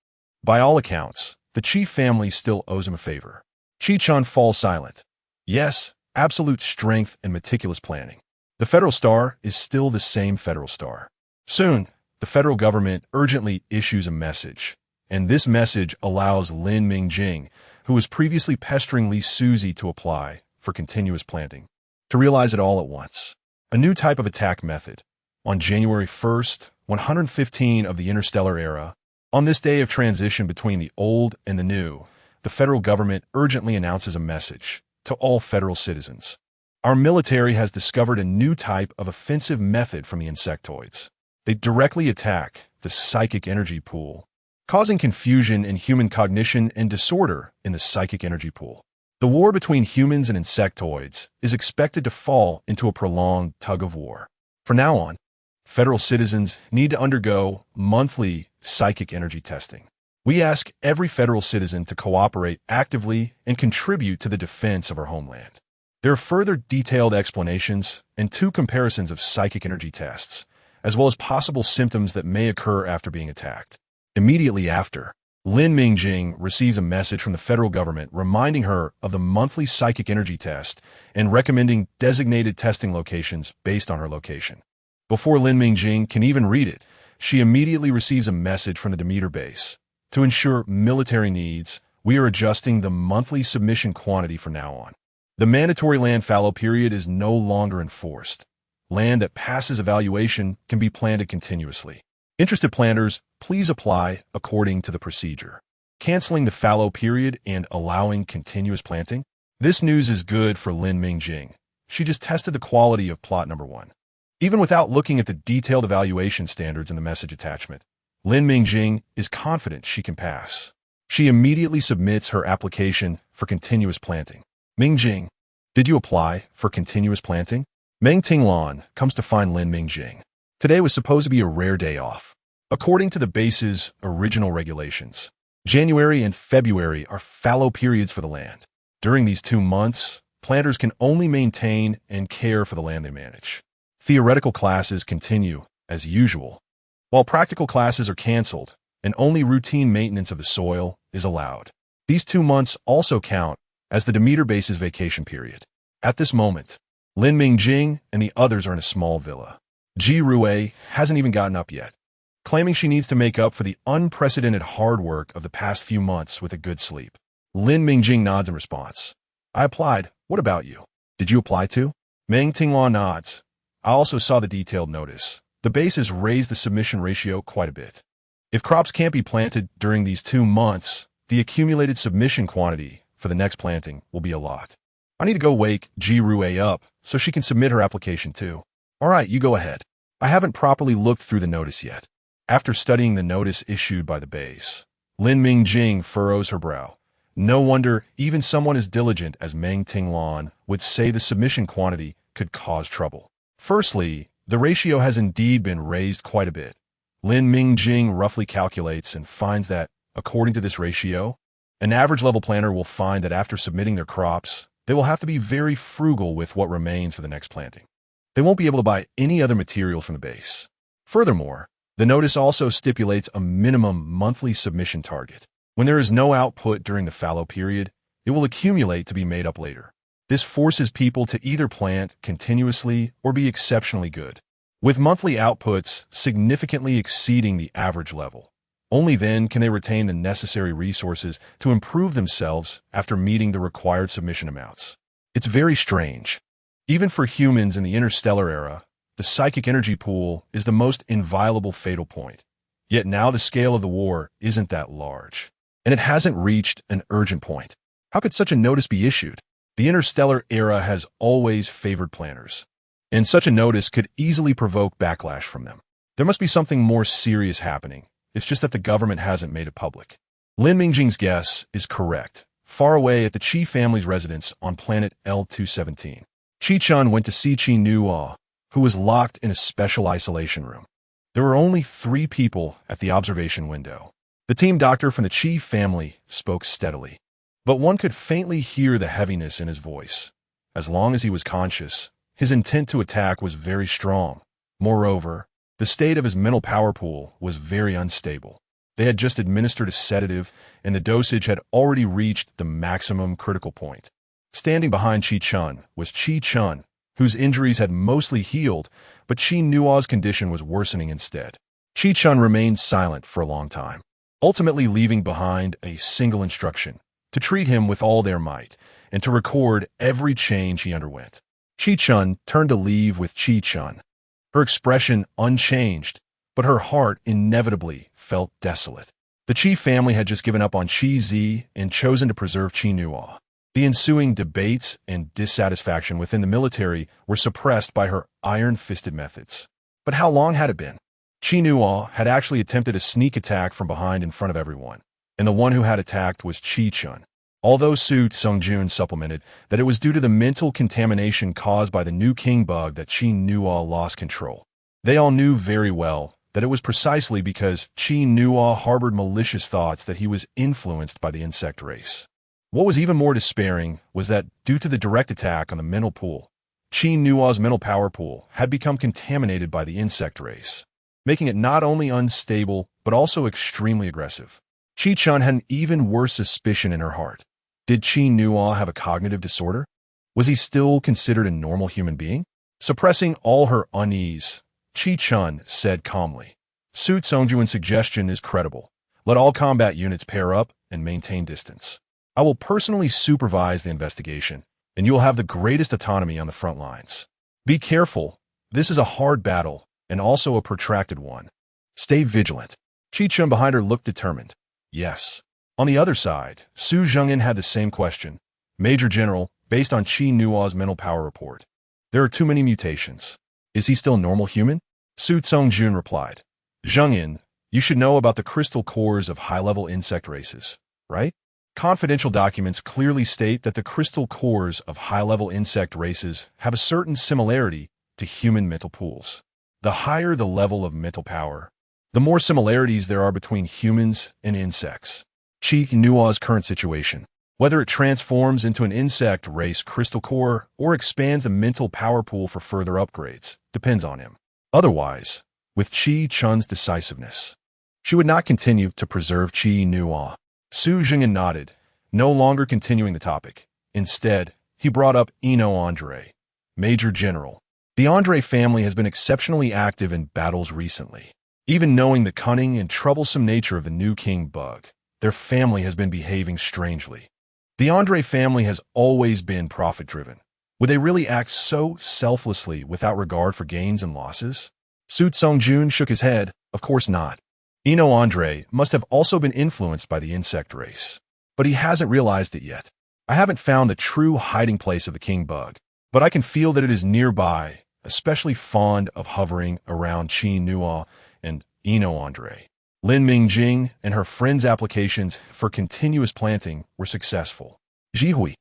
By all accounts, the Qi family still owes him a favor. Qichen falls silent. Yes, absolute strength and meticulous planning. The Federal Star is still the same Federal Star. Soon, the federal government urgently issues a message, and this message allows Lin Mingjing, who was previously pestering Li Suzy to apply for continuous planting, to realize it all at once. A new type of attack method. On January 1st, 115 of the interstellar era, on this day of transition between the old and the new, the federal government urgently announces a message to all federal citizens. Our military has discovered a new type of offensive method from the insectoids. They directly attack the psychic energy pool, causing confusion in human cognition and disorder in the psychic energy pool. The war between humans and insectoids is expected to fall into a prolonged tug-of-war. From now on, federal citizens need to undergo monthly psychic energy testing. We ask every federal citizen to cooperate actively and contribute to the defense of our homeland. There are further detailed explanations and 2 comparisons of psychic energy tests, as well as possible symptoms that may occur after being attacked. Immediately after, Lin Mingjing receives a message from the federal government reminding her of the monthly psychic energy test and recommending designated testing locations based on her location. Before Lin Mingjing can even read it, she immediately receives a message from the Demeter base. To ensure military needs, we are adjusting the monthly submission quantity from now on. The mandatory land fallow period is no longer enforced. Land that passes evaluation can be planted continuously. Interested planters, please apply according to the procedure. Canceling the fallow period and allowing continuous planting? This news is good for Lin Mingjing. She just tested the quality of plot number 1. Even without looking at the detailed evaluation standards in the message attachment, Lin Mingjing is confident she can pass. She immediately submits her application for continuous planting. Mingjing, did you apply for continuous planting? Meng Tinglan comes to find Lin Mingjing. Today was supposed to be a rare day off. According to the base's original regulations, January and February are fallow periods for the land. During these 2 months, planters can only maintain and care for the land they manage. Theoretical classes continue as usual, while practical classes are canceled and only routine maintenance of the soil is allowed. These 2 months also count as the Demeter base's vacation period. At this moment, Lin Mingjing and the others are in a small villa. Ji Rui hasn't even gotten up yet, claiming she needs to make up for the unprecedented hard work of the past few months with a good sleep. Lin Mingjing nods in response. I applied. What about you? Did you apply too? Meng Tinglan nods. I also saw the detailed notice. The base has raised the submission ratio quite a bit. If crops can't be planted during these 2 months, the accumulated submission quantity for the next planting will be a lot. I need to go wake Ji Rui up so she can submit her application too. All right, you go ahead. I haven't properly looked through the notice yet. After studying the notice issued by the base, Lin Mingjing furrows her brow. No wonder even someone as diligent as Meng Tinglan would say the submission quantity could cause trouble. Firstly, the ratio has indeed been raised quite a bit. Lin Mingjing roughly calculates and finds that, according to this ratio, an average level planter will find that after submitting their crops, they will have to be very frugal with what remains for the next planting. They won't be able to buy any other material from the base. Furthermore, the notice also stipulates a minimum monthly submission target. When there is no output during the fallow period, it will accumulate to be made up later. This forces people to either plant continuously or be exceptionally good, with monthly outputs significantly exceeding the average level. Only then can they retain the necessary resources to improve themselves after meeting the required submission amounts. It's very strange. Even for humans in the interstellar era, the psychic energy pool is the most inviolable fatal point. Yet now the scale of the war isn't that large, and it hasn't reached an urgent point. How could such a notice be issued? The interstellar era has always favored planners, and such a notice could easily provoke backlash from them. There must be something more serious happening. It's just that the government hasn't made it public. Lin Mingjing's guess is correct. Far away at the Qi family's residence on planet L217, Qi Chun went to see Qi Nuo, who was locked in a special isolation room. There were only 3 people at the observation window. The team doctor from the Qi family spoke steadily, but one could faintly hear the heaviness in his voice. As long as he was conscious, his intent to attack was very strong. Moreover, the state of his mental power pool was very unstable. They had just administered a sedative, and the dosage had already reached the maximum critical point. Standing behind Qi Chun was Qi Chun, whose injuries had mostly healed, but Qi Nuo's condition was worsening instead. Qi Chun remained silent for a long time, ultimately leaving behind a single instruction: to treat him with all their might, and to record every change he underwent. Qi Chun turned to leave with Qi Chun, her expression unchanged, but her heart inevitably felt desolate. The Qi family had just given up on Qi Zi and chosen to preserve Qi Nuo. The ensuing debates and dissatisfaction within the military were suppressed by her iron-fisted methods. But how long had it been? Qi Nuo had actually attempted a sneak attack from behind in front of everyone, and the one who had attacked was Qi Chun. Although Su Songjun supplemented that it was due to the mental contamination caused by the new king bug that Qi Nuo lost control. They all knew very well that it was precisely because Qi Nuo harbored malicious thoughts that he was influenced by the insect race. What was even more despairing was that, due to the direct attack on the mental pool, Qi Nuo's mental power pool had become contaminated by the insect race, making it not only unstable but also extremely aggressive. Qi Chun had an even worse suspicion in her heart. Did Qi Nuo have a cognitive disorder? Was he still considered a normal human being? Suppressing all her unease, Qi Chun said calmly, "Su Songjuan's suggestion is credible. Let all combat units pair up and maintain distance. I will personally supervise the investigation, and you will have the greatest autonomy on the front lines. Be careful. This is a hard battle, and also a protracted one. Stay vigilant." Qi Chun behind her looked determined. Yes. On the other side, Su Zhengyan had the same question. "Major General, based on Qi Nuo's mental power report, there are too many mutations. Is he still a normal human?" Su Songjun replied, "Zhengyan, you should know about the crystal cores of high-level insect races, right? Confidential documents clearly state that the crystal cores of high-level insect races have a certain similarity to human mental pools. The higher the level of mental power, the more similarities there are between humans and insects. Qi Nuo's current situation, whether it transforms into an insect race crystal core or expands the mental power pool for further upgrades, depends on him. Otherwise, with Qi Chun's decisiveness, she would not continue to preserve Qi Nuo." Su Zhengyan nodded, no longer continuing the topic. Instead, he brought up Eno Andre. "Major General, the Andre family has been exceptionally active in battles recently. Even knowing the cunning and troublesome nature of the new king bug, their family has been behaving strangely. The Andre family has always been profit-driven. Would they really act so selflessly without regard for gains and losses?" Su Songjun shook his head. "Of course not. Eno Andre must have also been influenced by the insect race, but he hasn't realized it yet. I haven't found the true hiding place of the king bug, but I can feel that it is nearby, especially fond of hovering around Qi Nuo and Eno Andre." Lin Mingjing and her friend's applications for continuous planting were successful. Jihui,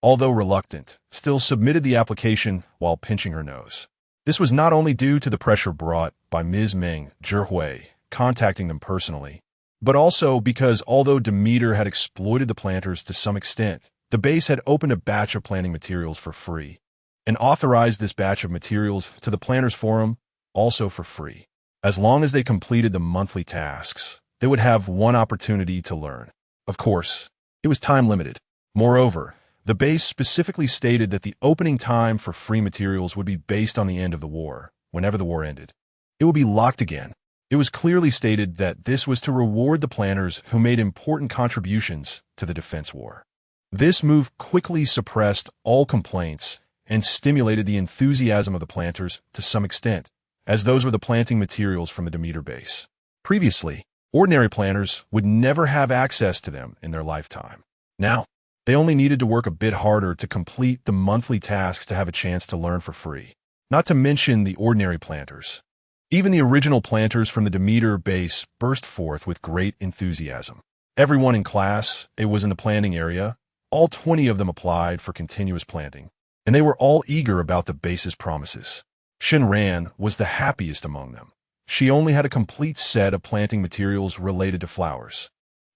although reluctant, still submitted the application while pinching her nose. This was not only due to the pressure brought by Ms. Meng Zhihui contacting them personally, but also because although Demeter had exploited the planters to some extent, the base had opened a batch of planting materials for free, and authorized this batch of materials to the planters forum also for free. As long as they completed the monthly tasks, they would have one opportunity to learn. Of course, it was time-limited. Moreover, the base specifically stated that the opening time for free materials would be based on the end of the war, whenever the war ended. It would be locked again. It was clearly stated that this was to reward the planners who made important contributions to the defense war. This move quickly suppressed all complaints and stimulated the enthusiasm of the planters to some extent, as those were the planting materials from the Demeter base. Previously, ordinary planters would never have access to them in their lifetime. Now, They only needed to work a bit harder to complete the monthly tasks to have a chance to learn for free. Not to mention the ordinary planters. Even the original planters from the Demeter base burst forth with great enthusiasm. Everyone in class, it was in the planting area, all 20 of them applied for continuous planting, and they were all eager about the base's promises. Shinran was the happiest among them. She only had a complete set of planting materials related to flowers.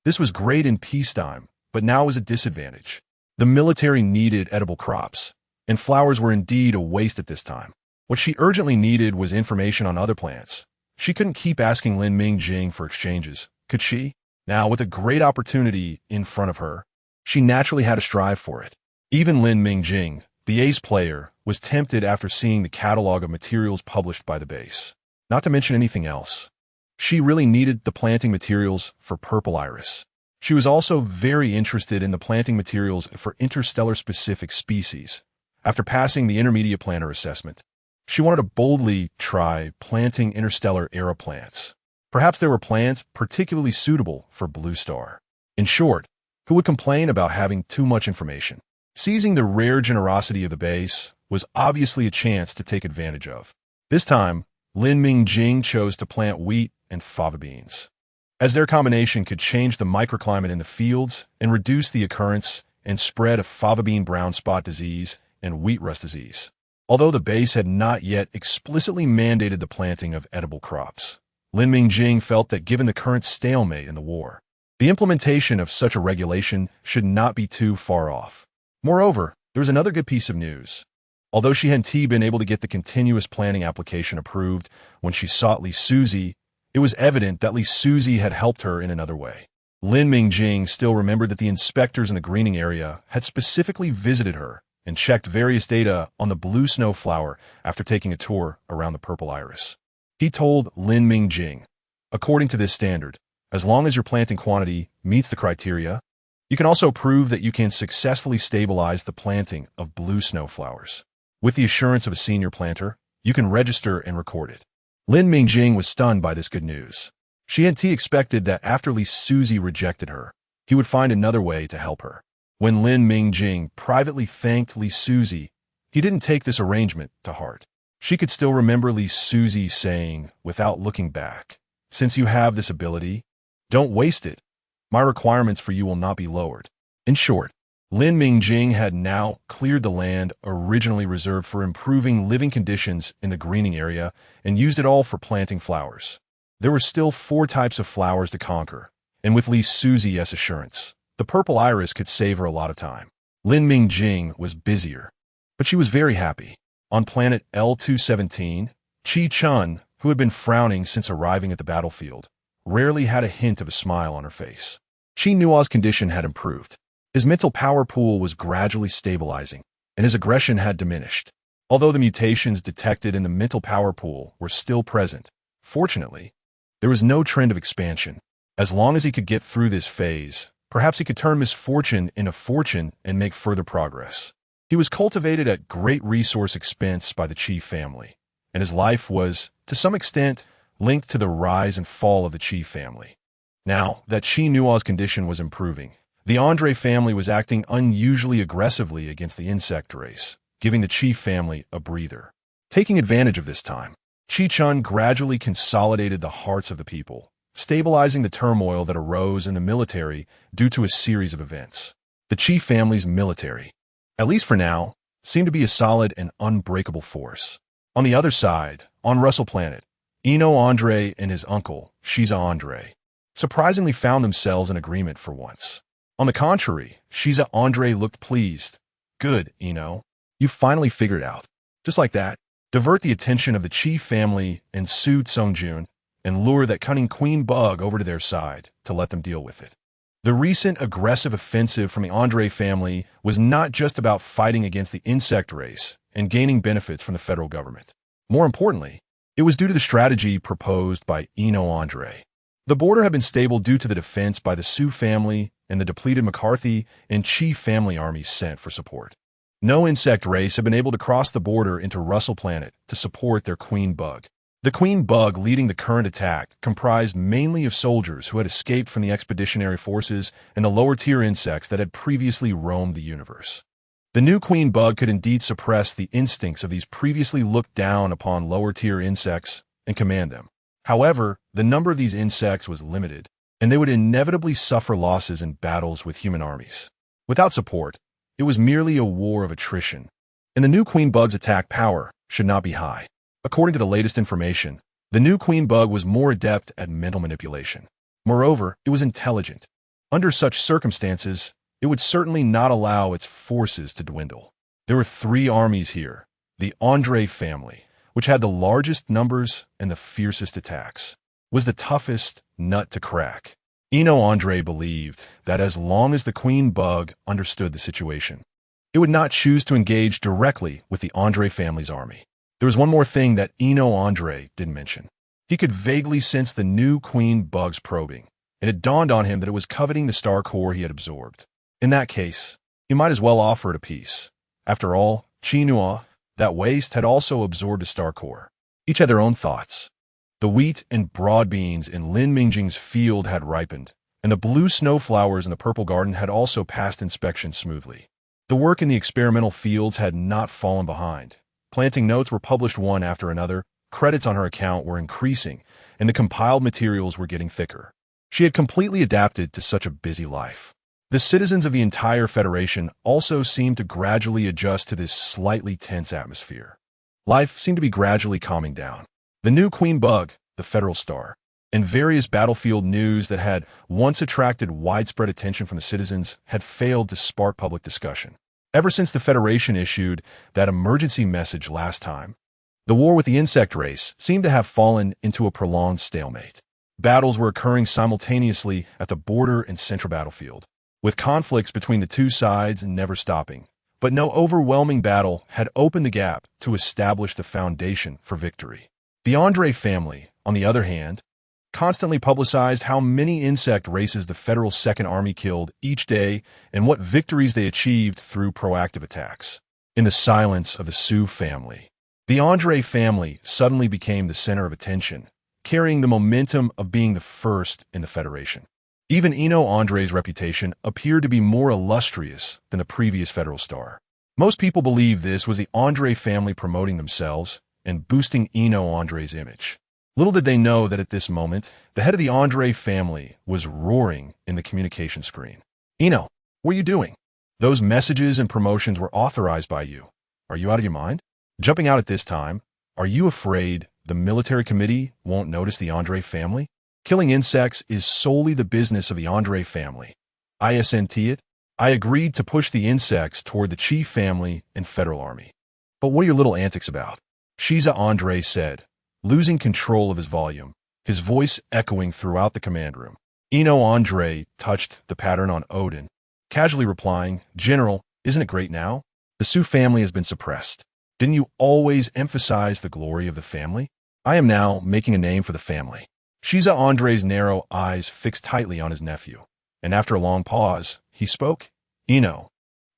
This was great in peacetime, but now was a disadvantage. The military needed edible crops, and flowers were indeed a waste at this time. What she urgently needed was information on other plants. She couldn't keep asking Lin Mingjing for exchanges, could she? Now, with a great opportunity in front of her, she naturally had to strive for it. Even Lin Mingjing, the ace player, was tempted after seeing the catalog of materials published by the base. Not to mention anything else. She really needed the planting materials for Purple Iris. She was also very interested in the planting materials for interstellar-specific species. After passing the intermediate planter assessment, she wanted to boldly try planting interstellar-era plants. Perhaps there were plants particularly suitable for Blue Star. In short, who would complain about having too much information? Seizing the rare generosity of the base was obviously a chance to take advantage of. This time, Lin Mingjing chose to plant wheat and fava beans, as their combination could change the microclimate in the fields and reduce the occurrence and spread of fava bean brown spot disease and wheat rust disease. Although the base had not yet explicitly mandated the planting of edible crops, Lin Mingjing felt that given the current stalemate in the war, the implementation of such a regulation should not be too far off. Moreover, there was another good piece of news. Although she hadn't been able to get the continuous planting application approved when she sought Li Suzy, it was evident that Li Suzy had helped her in another way. Lin Mingjing still remembered that the inspectors in the greening area had specifically visited her and checked various data on the blue snow flower after taking a tour around the Purple Iris. He told Lin Mingjing, according to this standard, as long as your planting quantity meets the criteria, you can also prove that you can successfully stabilize the planting of blue snow flowers. With the assurance of a senior planter, you can register and record it. Lin Mingjing was stunned by this good news. She hadn't expected that after Li Suzy rejected her, he would find another way to help her. When Lin Mingjing privately thanked Li Suzy, he didn't take this arrangement to heart. She could still remember Li Suzy saying, without looking back, "Since you have this ability, don't waste it. My requirements for you will not be lowered." In short, Lin Mingjing had now cleared the land originally reserved for improving living conditions in the greening area and used it all for planting flowers. There were still 4 types of flowers to conquer, and with Li Suzy's assurance, the Purple Iris could save her a lot of time. Lin Mingjing was busier, but she was very happy. On planet L217, Chi Chun, who had been frowning since arriving at the battlefield, rarely had a hint of a smile on her face. Chi Nua's condition had improved. His mental power pool was gradually stabilizing, and his aggression had diminished. Although the mutations detected in the mental power pool were still present, fortunately, there was no trend of expansion. As long as he could get through this phase, perhaps he could turn misfortune into fortune and make further progress. He was cultivated at great resource expense by the Qi family, and his life was, to some extent, linked to the rise and fall of the Qi family. Now that Qi Nua's condition was improving, the Andre family was acting unusually aggressively against the insect race, giving the Qi family a breather. Taking advantage of this time, Qi Chun gradually consolidated the hearts of the people, stabilizing the turmoil that arose in the military due to a series of events. The Qi family's military, at least for now, seemed to be a solid and unbreakable force. On the other side, on Russell Planet, Eno Andre and his uncle, Shiza Andre, surprisingly found themselves in agreement for once. On the contrary, Shiza Andre looked pleased. "Good, Eno. You finally figured out." Just like that, divert the attention of the Qi family and Su Tsungjun and lure that cunning queen bug over to their side to let them deal with it. The recent aggressive offensive from the Andre family was not just about fighting against the insect race and gaining benefits from the federal government. More importantly, it was due to the strategy proposed by Eno Andre. The border had been stable due to the defense by the Su family and the depleted McCarthy and Qi family armies sent for support. No insect race had been able to cross the border into Russell Planet to support their queen bug. The queen bug leading the current attack comprised mainly of soldiers who had escaped from the expeditionary forces and the lower-tier insects that had previously roamed the universe. The new queen bug could indeed suppress the instincts of these previously looked down upon lower-tier insects and command them. However, the number of these insects was limited, and they would inevitably suffer losses in battles with human armies. Without support, it was merely a war of attrition, and the new queen bug's attack power should not be high. According to the latest information, the new queen bug was more adept at mental manipulation. Moreover, it was intelligent. Under such circumstances, it would certainly not allow its forces to dwindle. There were 3 armies here: the Andre family, which had the largest numbers and the fiercest attacks, was the toughest nut to crack. Andre believed that as long as the queen bug understood the situation, it would not choose to engage directly with the Andre family's army. There was one more thing that Andre didn't mention. He could vaguely sense the new queen bug's probing, and it dawned on him that it was coveting the star core he had absorbed. In that case, he might as well offer it a piece. After all, Qinua, that waste, had also absorbed a star core. Each had their own thoughts. The wheat and broad beans in Lin Mingjing's field had ripened, and the blue snowflowers in the purple garden had also passed inspection smoothly. The work in the experimental fields had not fallen behind. Planting notes were published one after another, credits on her account were increasing, and the compiled materials were getting thicker. She had completely adapted to such a busy life. The citizens of the entire Federation also seemed to gradually adjust to this slightly tense atmosphere. Life seemed to be gradually calming down. The new queen bug, the Federal Star, and various battlefield news that had once attracted widespread attention from the citizens had failed to spark public discussion. Ever since the Federation issued that emergency message last time, the war with the insect race seemed to have fallen into a prolonged stalemate. Battles were occurring simultaneously at the border and central battlefield, with conflicts between the two sides never stopping. But no overwhelming battle had opened the gap to establish the foundation for victory. The Andre family, on the other hand, constantly publicized how many insect races the Federal Second Army killed each day and what victories they achieved through proactive attacks. In the silence of the Su family, the Andre family suddenly became the center of attention, carrying the momentum of being the first in the Federation. Even Andre's reputation appeared to be more illustrious than the previous Federal Star. Most people believed this was the Andre family promoting themselves and boosting Andre's image. Little did they know that at this moment, the head of the Andre family was roaring in the communication screen. What are you doing? Those messages and promotions were authorized by you. Are you out of your mind? Jumping out at this time, are you afraid the military committee won't notice the Andre family? Killing insects is solely the business of the Andre family. Isn't it? I agreed to push the insects toward the chief family and Federal Army. But what are your little antics about? Shiza Andre said, losing control of his volume, his voice echoing throughout the command room. Andre touched the pattern on Odin, casually replying, General, isn't it great now? The Su family has been suppressed. Didn't you always emphasize the glory of the family? I am now making a name for the family. Shiza Andre's narrow eyes fixed tightly on his nephew, and after a long pause, he spoke. I know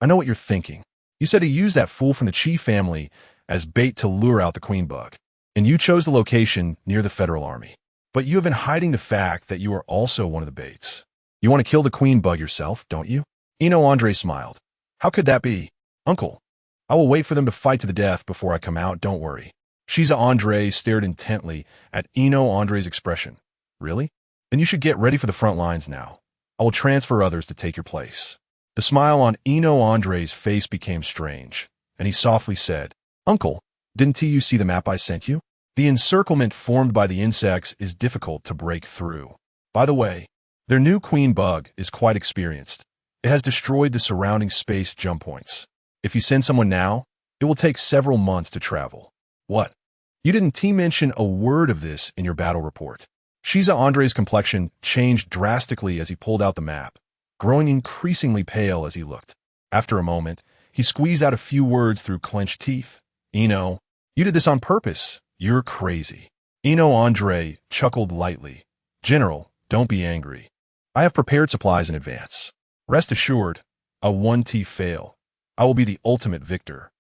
what you're thinking. You said to use that fool from the chief family as bait to lure out the queen bug, and you chose the location near the Federal Army. But you have been hiding the fact that you are also one of the baits. You want to kill the queen bug yourself, don't you? Andre smiled. How could that be? Uncle, I will wait for them to fight to the death before I come out, don't worry. Shiza Andre stared intently at Andre's expression. Really? Then you should get ready for the front lines now. I will transfer others to take your place. The smile on Andre's face became strange, and he softly said, Uncle, didn't you see the map I sent you? The encirclement formed by the insects is difficult to break through. By the way, their new queen bug is quite experienced. It has destroyed the surrounding space jump points. If you send someone now, it will take several months to travel. What? You didn't mention a word of this in your battle report. Shiza Andre's complexion changed drastically as he pulled out the map, growing increasingly pale as he looked. After a moment, he squeezed out a few words through clenched teeth. You did this on purpose. You're crazy. Andre chuckled lightly. General, don't be angry. I have prepared supplies in advance. Rest assured, a 1T fail. I will be the ultimate victor.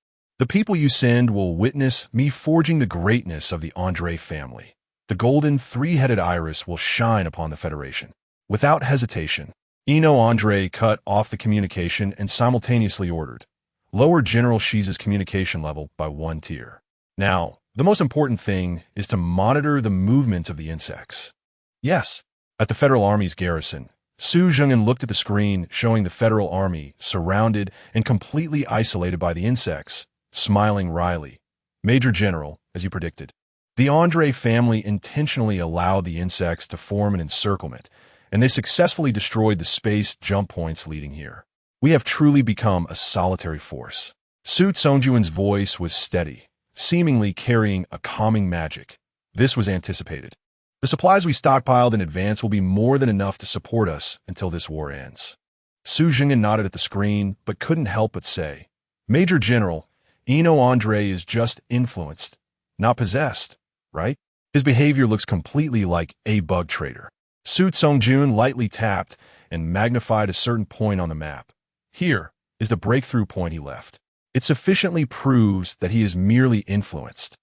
The people you send will witness me forging the greatness of the Andre family. The golden three-headed iris will shine upon the Federation. Without hesitation, Eno Andre cut off the communication and simultaneously ordered, lower General Shi's communication level by 1 tier. Now, the most important thing is to monitor the movements of the insects. Yes, at the Federal Army's garrison, Su Zheng'an looked at the screen showing the Federal Army surrounded and completely isolated by the insects, smiling wryly. Major General, as you predicted. The Andre family intentionally allowed the insects to form an encirclement, and they successfully destroyed the space jump points leading here. We have truly become a solitary force. Su Tsongjuan's voice was steady, seemingly carrying a calming magic. This was anticipated. The supplies we stockpiled in advance will be more than enough to support us until this war ends. Su Zheng'an nodded at the screen, but couldn't help but say, Major General, Eno Andre is just influenced, not possessed, right? His behavior looks completely like a bug trader. Su Tsongjun lightly tapped and magnified a certain point on the map. Here is the breakthrough point he left. It sufficiently proves that he is merely influenced,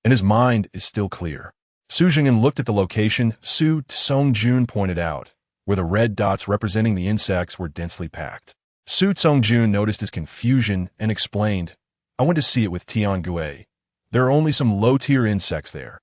and his mind is still clear. Su Zheng'an looked at the location Su Tsongjun pointed out, where the red dots representing the insects were densely packed. Su Tsongjun noticed his confusion and explained, I went to see it with Tian Gui. There are only some low-tier insects there,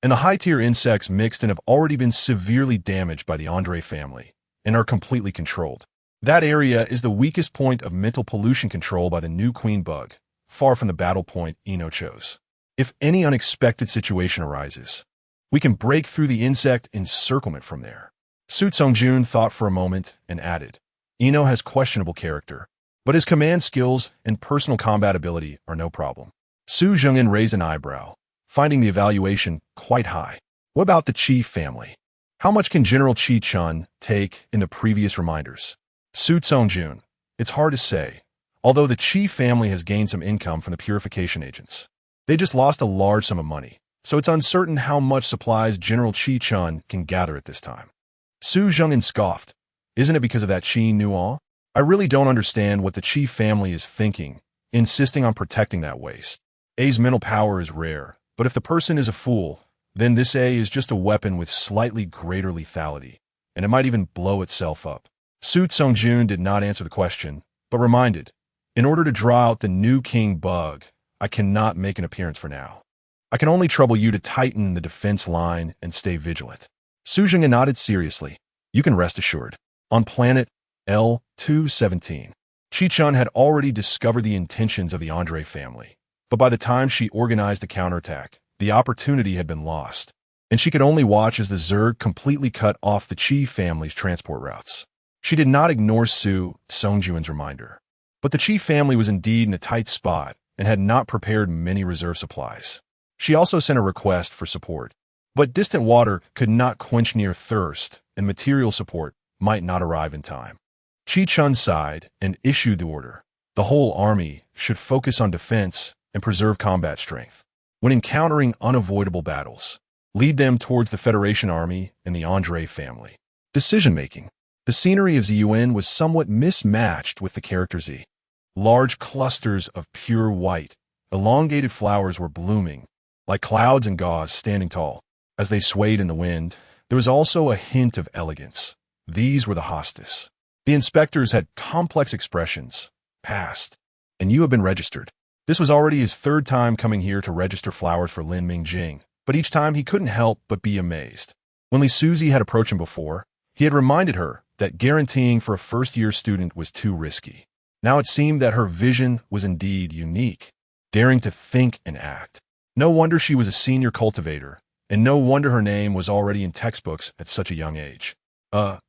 and the high-tier insects mixed and have already been severely damaged by the Andre family and are completely controlled. That area is the weakest point of mental pollution control by the new queen bug, far from the battle point Eno chose. If any unexpected situation arises, we can break through the insect encirclement from there. Su Tsongjun thought for a moment and added, Eno has questionable character, but his command skills and personal combat ability are no problem. Su Zheng'an raised an eyebrow, finding the evaluation quite high. What about the Qi family? How much can General Qi Chun take in the previous reminders? Su Tsongjun, it's hard to say, although the Qi family has gained some income from the purification agents. They just lost a large sum of money, so it's uncertain how much supplies General Qi Chun can gather at this time. Su Zheng'an scoffed. Isn't it because of that Qi Nuo? I really don't understand what the Qi family is thinking, insisting on protecting that waste. A's mental power is rare, but if the person is a fool, then this A is just a weapon with slightly greater lethality, and it might even blow itself up. Su Tsongjun did not answer the question, but reminded, in order to draw out the new king bug, I cannot make an appearance for now. I can only trouble you to tighten the defense line and stay vigilant. Su Zheng'an nodded seriously. You can rest assured. On planet L217, Qi Chun had already discovered the intentions of the Andre family, but by the time she organized the counterattack, the opportunity had been lost, and she could only watch as the Zerg completely cut off the Qi family's transport routes. She did not ignore Su Tsongjuan's reminder, but the Qi family was indeed in a tight spot and had not prepared many reserve supplies. She also sent a request for support, but distant water could not quench near thirst, and material support might not arrive in time. Qi Chun sighed and issued the order. The whole army should focus on defense and preserve combat strength. When encountering unavoidable battles, lead them towards the Federation Army and the Andre family. Decision-making. The scenery of Yuan was somewhat mismatched with the character Z. Large clusters of pure white, elongated flowers were blooming, like clouds and gauze standing tall. As they swayed in the wind, there was also a hint of elegance. These were the hostes. The inspectors had complex expressions. Passed. And you have been registered. This was already his third time coming here to register flowers for Lin Mingjing, but each time he couldn't help but be amazed. When Li Suzy had approached him before, he had reminded her that guaranteeing for a first-year student was too risky. Now it seemed that her vision was indeed unique, daring to think and act. No wonder she was a senior cultivator, and no wonder her name was already in textbooks at such a young age.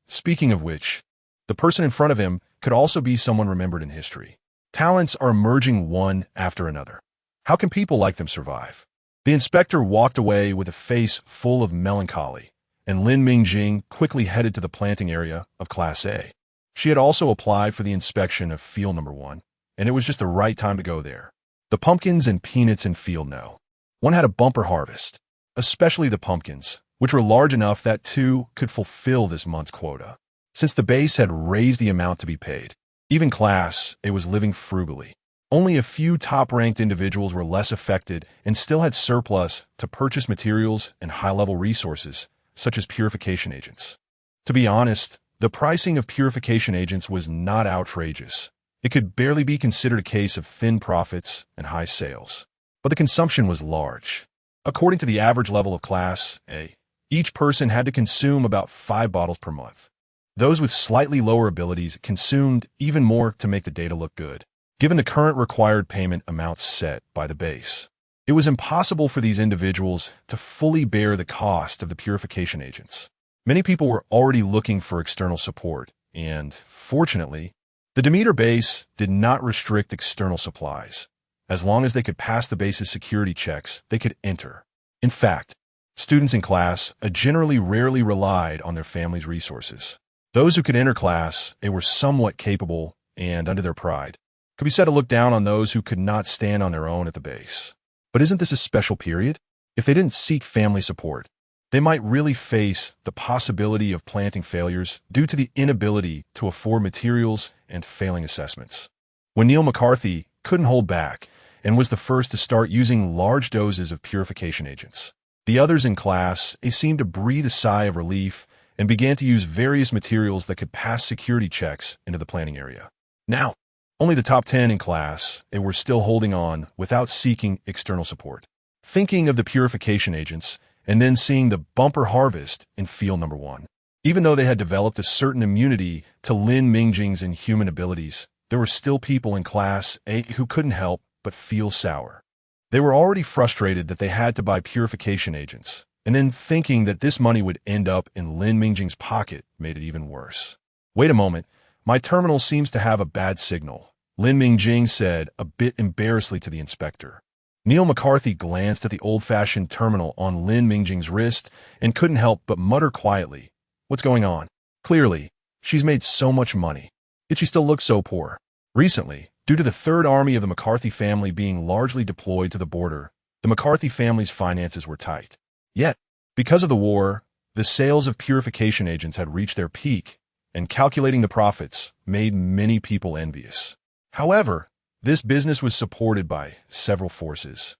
Speaking of which, the person in front of him could also be someone remembered in history. Talents are emerging one after another. How can people like them survive? The inspector walked away with a face full of melancholy, and Lin Mingjing quickly headed to the planting area of Class A. She had also applied for the inspection of Field Number 1, and it was just the right time to go there. The pumpkins and peanuts in Field No. 1 had a bumper harvest, especially the pumpkins, which were large enough that 2 could fulfill this month's quota. Since the base had raised the amount to be paid, even Class A was living frugally. Only a few top-ranked individuals were less affected and still had surplus to purchase materials and high-level resources, such as purification agents. To be honest, the pricing of purification agents was not outrageous. It could barely be considered a case of thin profits and high sales. But the consumption was large. According to the average level of Class A, each person had to consume about 5 bottles per month. Those with slightly lower abilities consumed even more to make the data look good. Given the current required payment amounts set by the base, it was impossible for these individuals to fully bear the cost of the purification agents. Many people were already looking for external support, and, fortunately, the Demeter base did not restrict external supplies. As long as they could pass the base's security checks, they could enter. In fact, students in Class A generally rarely relied on their family's resources. Those who could enter Class A were somewhat capable and, under their pride, could be said to look down on those who could not stand on their own at the base. But isn't this a special period? If they didn't seek family support, they might really face the possibility of planting failures due to the inability to afford materials and failing assessments. When Neil McCarthy couldn't hold back and was the first to start using large doses of purification agents, the others in Class A seemed to breathe a sigh of relief and began to use various materials that could pass security checks into the planning area. Now, only the top 10 in Class A were still holding on without seeking external support. Thinking of the purification agents and then seeing the bumper harvest in field number 1. Even though they had developed a certain immunity to Lin Mingjing's inhuman abilities, there were still people in Class A who couldn't help but feel sour. They were already frustrated that they had to buy purification agents, and then thinking that this money would end up in Lin Mingjing's pocket made it even worse. Wait a moment, my terminal seems to have a bad signal, Lin Mingjing said a bit embarrassedly to the inspector. Neil McCarthy glanced at the old-fashioned terminal on Lin Mingjing's wrist and couldn't help but mutter quietly, "What's going on? Clearly, she's made so much money. Yet she still looks so poor." Recently, due to the Third Army of the McCarthy family being largely deployed to the border, the McCarthy family's finances were tight. Yet, because of the war, the sales of purification agents had reached their peak, and calculating the profits made many people envious. However, this business was supported by several forces,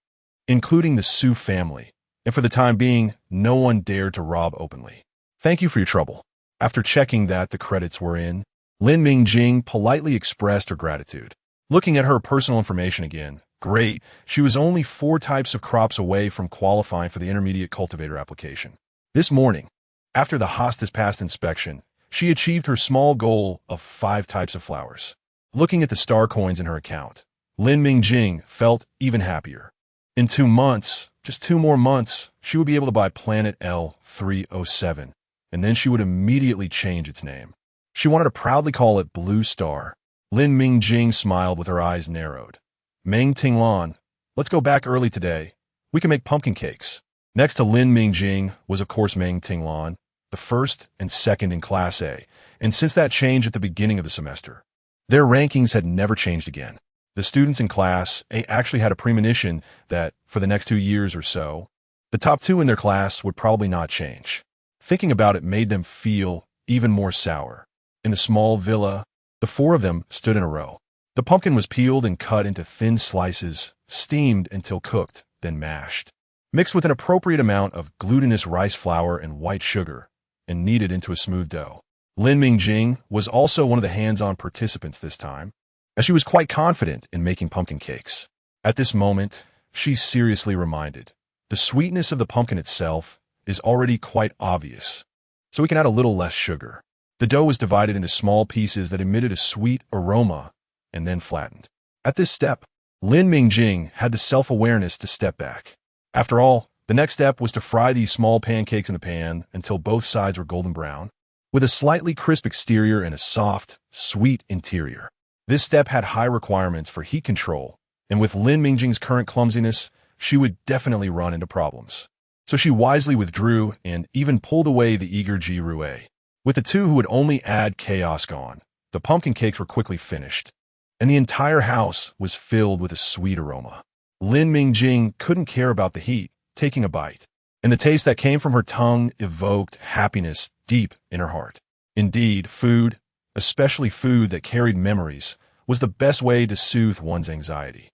including the Su family, and for the time being, no one dared to rob openly. "Thank you for your trouble." After checking that the credits were in, Lin Mingjing politely expressed her gratitude. Looking at her personal information again, great, she was only 4 types of crops away from qualifying for the intermediate cultivator application. This morning, after the hostas passed inspection, she achieved her small goal of 5 types of flowers. Looking at the star coins in her account, Lin Mingjing felt even happier. In 2 months, just 2 more months, she would be able to buy Planet L307, and then she would immediately change its name. She wanted to proudly call it Blue Star. Lin Mingjing smiled with her eyes narrowed. "Meng Tinglan, let's go back early today. We can make pumpkin cakes." Next to Lin Mingjing was of course Meng Tinglan, the first and second in Class A, and since that change at the beginning of the semester, their rankings had never changed again. The students in Class A actually had a premonition that, for the next 2 years or so, the top 2 in their class would probably not change. Thinking about it made them feel even more sour. In the small villa, the 4 of them stood in a row. The pumpkin was peeled and cut into thin slices, steamed until cooked, then mashed, mixed with an appropriate amount of glutinous rice flour and white sugar, and kneaded into a smooth dough. Lin Mingjing was also one of the hands-on participants this time, as she was quite confident in making pumpkin cakes. At this moment, she's seriously reminded, the sweetness of the pumpkin itself is already quite obvious, so we can add a little less sugar. The dough was divided into small pieces that emitted a sweet aroma and then flattened. At this step, Lin Mingjing had the self-awareness to step back. After all, the next step was to fry these small pancakes in the pan until both sides were golden brown, with a slightly crisp exterior and a soft, sweet interior. This step had high requirements for heat control, and with Lin Mingjing's current clumsiness, she would definitely run into problems. So she wisely withdrew and even pulled away the eager Ji Rue. With the 2 who would only add chaos gone, the pumpkin cakes were quickly finished, and the entire house was filled with a sweet aroma. Lin Mingjing couldn't care about the heat, taking a bite, and the taste that came from her tongue evoked happiness deep in her heart. Indeed, food, especially food that carried memories, was the best way to soothe one's anxiety.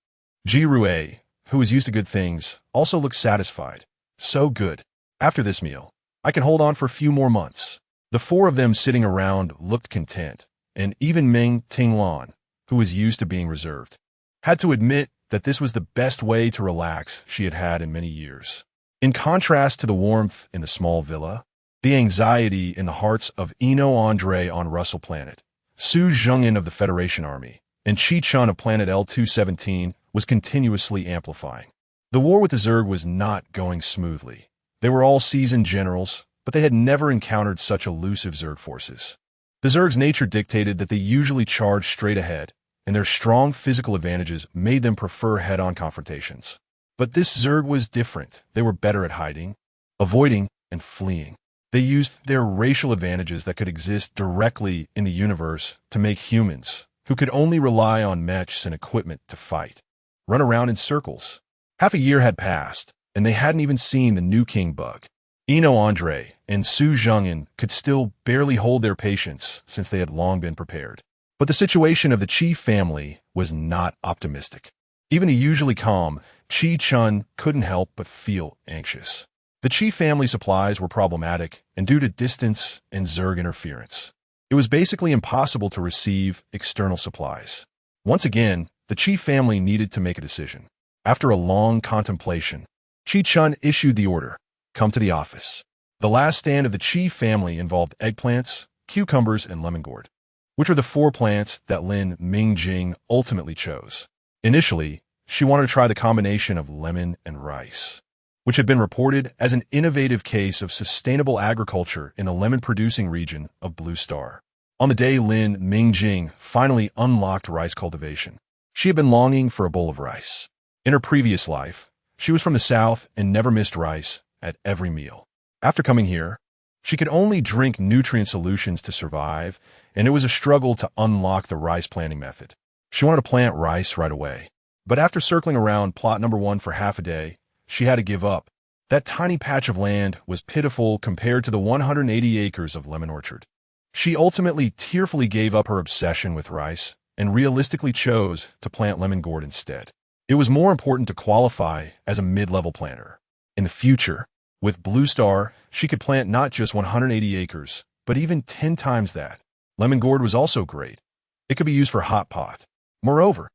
Ji Rue, who was used to good things, also looked satisfied. So good. After this meal, I can hold on for a few more months. The four of them sitting around looked content, and even Ming Tinglan, who was used to being reserved, had to admit that this was the best way to relax she had had in many years. In contrast to the warmth in the small villa, the anxiety in the hearts of Eno Andre on Russell Planet, Su Zhengin of the Federation Army, and Chi Chun of Planet L217 was continuously amplifying. The war with the Zerg was not going smoothly. They were all seasoned generals, but they had never encountered such elusive Zerg forces. The Zerg's nature dictated that they usually charged straight ahead, and their strong physical advantages made them prefer head-on confrontations. But this Zerg was different. They were better at hiding, avoiding, and fleeing. They used their racial advantages that could exist directly in the universe to make humans, who could only rely on mechs and equipment to fight, run around in circles. Half a year had passed, and they hadn't even seen the new king bug. Eno Andre and Su Zhengin could still barely hold their patience since they had long been prepared. But the situation of the Qi family was not optimistic. Even the usually calm Chi Chun couldn't help but feel anxious. The Qi family supplies were problematic, and due to distance and Zerg interference, it was basically impossible to receive external supplies. Once again, the Qi family needed to make a decision. After a long contemplation, Chi Chun issued the order, "Come to the office." The last stand of the Qi family involved eggplants, cucumbers, and lemon gourd, which were the four plants that Lin Mingjing ultimately chose. Initially, she wanted to try the combination of lemon and rice, which had been reported as an innovative case of sustainable agriculture in the lemon-producing region of Blue Star. On the day Lin Mingjing finally unlocked rice cultivation, she had been longing for a bowl of rice. In her previous life, she was from the south and never missed rice at every meal. After coming here, she could only drink nutrient solutions to survive, and it was a struggle to unlock the rice planting method. She wanted to plant rice right away, but after circling around plot number 1 for half a day, she had to give up. That tiny patch of land was pitiful compared to the 180 acres of lemon orchard. She ultimately tearfully gave up her obsession with rice and realistically chose to plant lemon gourd instead. It was more important to qualify as a mid-level planter. In the future, with Blue Star, she could plant not just 180 acres, but even 10 times that. Lemon gourd was also great. It could be used for hot pot. Moreover,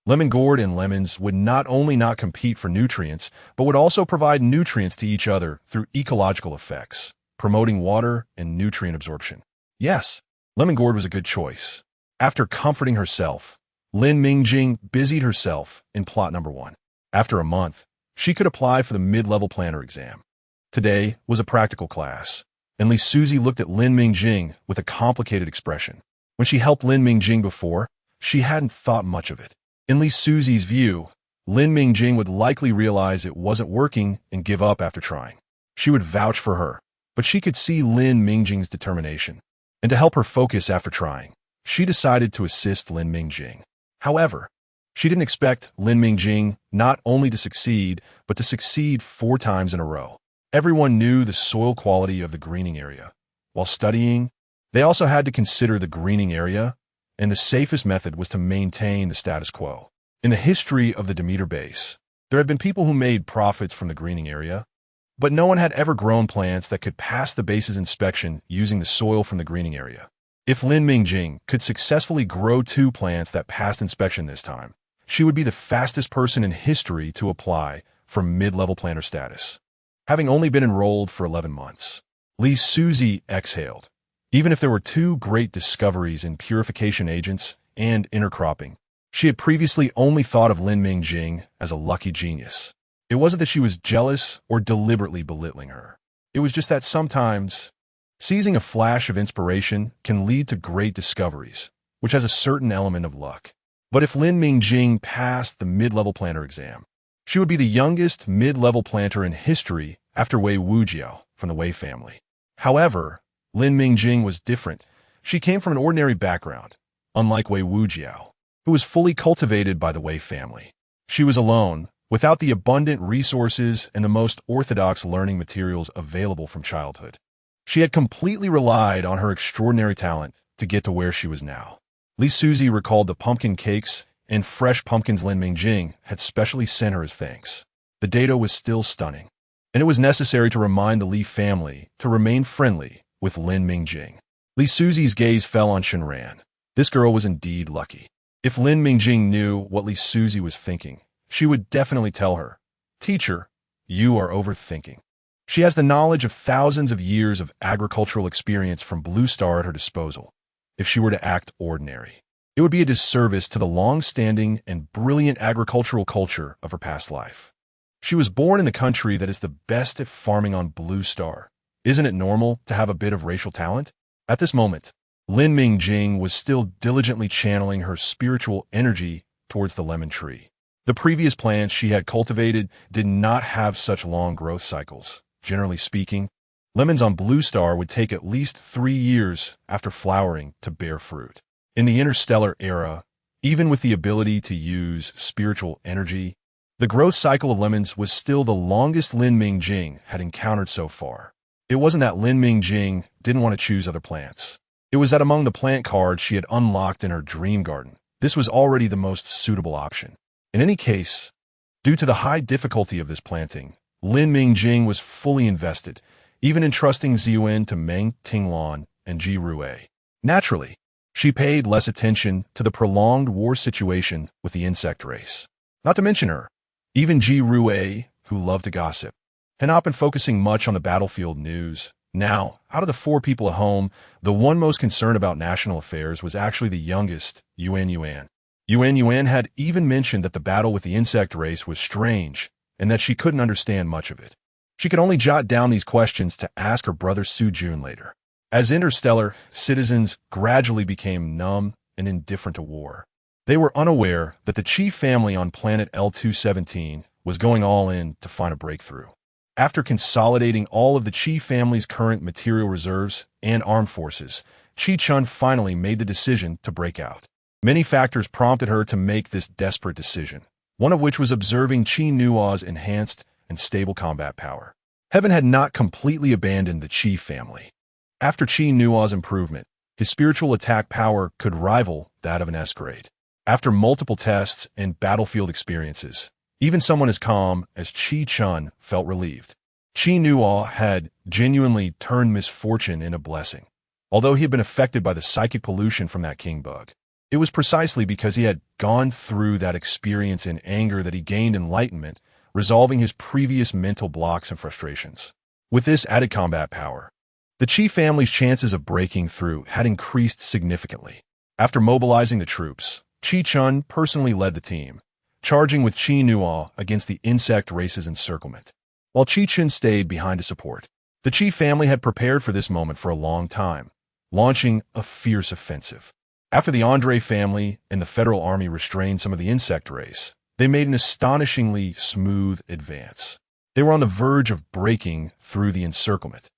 lemon gourd and lemons would not only not compete for nutrients, but would also provide nutrients to each other through ecological effects, promoting water and nutrient absorption. Yes, lemon gourd was a good choice. After comforting herself, Lin Mingjing busied herself in plot number 1. After a month, she could apply for the mid-level planner exam. Today was a practical class, and Li Suzy looked at Lin Mingjing with a complicated expression. When she helped Lin Mingjing before, she hadn't thought much of it. In Li Suzy's view, Lin Mingjing would likely realize it wasn't working and give up after trying. She would vouch for her, but she could see Lin Mingjing's determination. And to help her focus after trying, she decided to assist Lin Mingjing. However, she didn't expect Lin Mingjing not only to succeed, but to succeed 4 times in a row. Everyone knew the soil quality of the greening area. While studying, they also had to consider the greening area, and the safest method was to maintain the status quo. In the history of the Demeter base, there had been people who made profits from the greening area, but no one had ever grown plants that could pass the base's inspection using the soil from the greening area. If Lin Mingjing could successfully grow 2 plants that passed inspection this time, she would be the fastest person in history to apply for mid-level planter status. Having only been enrolled for 11 months, Li Suzy exhaled. Even if there were 2 great discoveries in purification agents and intercropping, she had previously only thought of Lin Mingjing as a lucky genius. It wasn't that she was jealous or deliberately belittling her. It was just that sometimes seizing a flash of inspiration can lead to great discoveries, which has a certain element of luck. But if Lin Mingjing passed the mid-level planter exam, she would be the youngest mid-level planter in history after Wei Wujiao from the Wei family. However, Lin Mingjing was different. She came from an ordinary background, unlike Wei Wujiao, who was fully cultivated by the Wei family. She was alone, without the abundant resources and the most orthodox learning materials available from childhood. She had completely relied on her extraordinary talent to get to where she was now. Li Suzy recalled the pumpkin cakes and fresh pumpkins Lin Mingjing had specially sent her as thanks. The data was still stunning, and it was necessary to remind the Li family to remain friendly with Lin Mingjing. Li Suzy's gaze fell on Shenran. This girl was indeed lucky. If Lin Mingjing knew what Li Suzy was thinking, she would definitely tell her, "Teacher, you are overthinking." She has the knowledge of thousands of years of agricultural experience from Blue Star at her disposal. If she were to act ordinary, it would be a disservice to the long-standing and brilliant agricultural culture of her past life. She was born in the country that is the best at farming on Blue Star. Isn't it normal to have a bit of racial talent? At this moment, Lin Mingjing was still diligently channeling her spiritual energy towards the lemon tree. The previous plants she had cultivated did not have such long growth cycles. Generally speaking, lemons on Blue Star would take at least 3 years after flowering to bear fruit. In the interstellar era, even with the ability to use spiritual energy, the growth cycle of lemons was still the longest Lin Mingjing had encountered so far. It wasn't that Lin Mingjing didn't want to choose other plants. It was that among the plant cards she had unlocked in her dream garden, this was already the most suitable option. In any case, due to the high difficulty of this planting, Lin Mingjing was fully invested, even entrusting Yuan to Meng Tinglan and Ji Rue. Naturally, she paid less attention to the prolonged war situation with the insect race. Not to mention her, even Ji Rue, who loved to gossip, had not been focusing much on the battlefield news. Now, out of the 4 people at home, the one most concerned about national affairs was actually the youngest, Yuan. Yuan had even mentioned that the battle with the insect race was strange and that she couldn't understand much of it. She could only jot down these questions to ask her brother Su Jun later. As interstellar, citizens gradually became numb and indifferent to war. They were unaware that the Qi family on planet L217 was going all in to find a breakthrough. After consolidating all of the Qi family's current material reserves and armed forces, Qi Chun finally made the decision to break out. Many factors prompted her to make this desperate decision, one of which was observing Qi Nua's enhanced and stable combat power. Heaven had not completely abandoned the Qi family. After Qi Nua's improvement, his spiritual attack power could rival that of an S-grade. After multiple tests and battlefield experiences, even someone as calm as Qi Chun felt relieved. Qi Nua had genuinely turned misfortune into blessing. Although he had been affected by the psychic pollution from that king bug, it was precisely because he had gone through that experience in anger that he gained enlightenment, resolving his previous mental blocks and frustrations. With this added combat power, the Qi family's chances of breaking through had increased significantly. After mobilizing the troops, Qi Chun personally led the team, charging with Qi Nua against the insect race's encirclement, while Qi Chun stayed behind to support. The Qi family had prepared for this moment for a long time, launching a fierce offensive. After the Andre family and the Federal Army restrained some of the insect race, they made an astonishingly smooth advance. They were on the verge of breaking through the encirclement.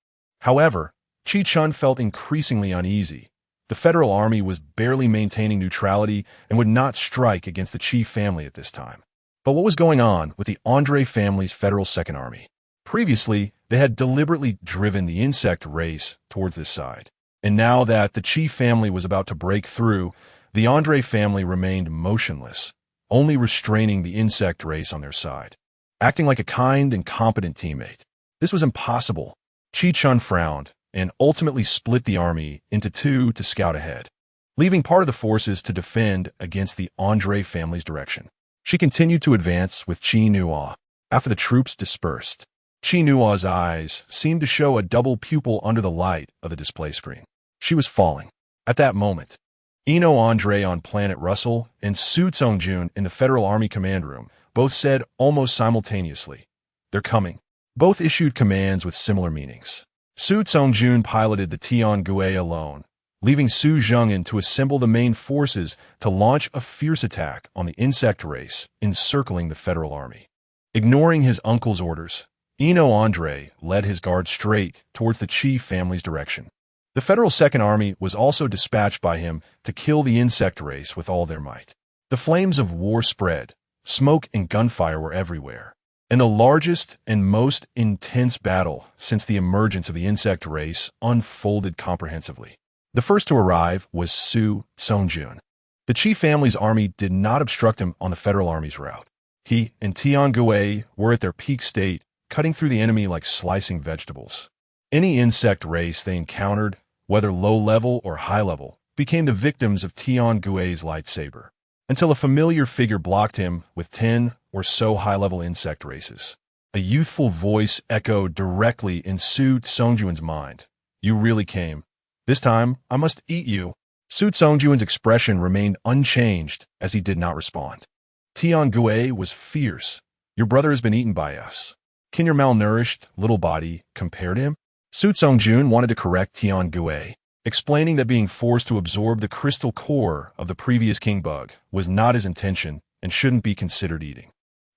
However, Qi Chun felt increasingly uneasy. The Federal Army was barely maintaining neutrality and would not strike against the Qi family at this time. But what was going on with the Andre family's Federal Second Army? Previously, they had deliberately driven the insect race towards this side. And now that the Qi family was about to break through, the Andre family remained motionless, only restraining the insect race on their side, acting like a kind and competent teammate. This was impossible. Qi Chun frowned and ultimately split the army into 2 to scout ahead, leaving part of the forces to defend against the Andre family's direction. She continued to advance with Qi Nua. After the troops dispersed, Qi Nua's eyes seemed to show a double pupil under the light of the display screen. She was falling. At that moment, Eno Andre on planet Russell and Su Tsongjun in the Federal Army command room both said almost simultaneously, "They're coming." Both issued commands with similar meanings. Su Tsongjun piloted the Tiangue alone, leaving Su Zhengin to assemble the main forces to launch a fierce attack on the insect race encircling the Federal Army. Ignoring his uncle's orders, Eno Andre led his guard straight towards the Qi family's direction. The Federal Second Army was also dispatched by him to kill the insect race with all their might. The flames of war spread, smoke and gunfire were everywhere, and the largest and most intense battle since the emergence of the insect race unfolded comprehensively. The first to arrive was Su Tsongjun. The Qi family's army did not obstruct him on the Federal Army's route. He and Tian Gui were at their peak state, cutting through the enemy like slicing vegetables. Any insect race they encountered, whether low-level or high-level, became the victims of Tian Gui's lightsaber, until a familiar figure blocked him with 10 or so high-level insect races. A youthful voice echoed directly in Su Songjuan's mind. "You really came. This time, I must eat you." Su Songjuan's expression remained unchanged as he did not respond. Tian Gui was fierce. "Your brother has been eaten by us. Can your malnourished little body compare to him?" Su Songjun wanted to correct Tian Gui, explaining that being forced to absorb the crystal core of the previous king bug was not his intention and shouldn't be considered eating.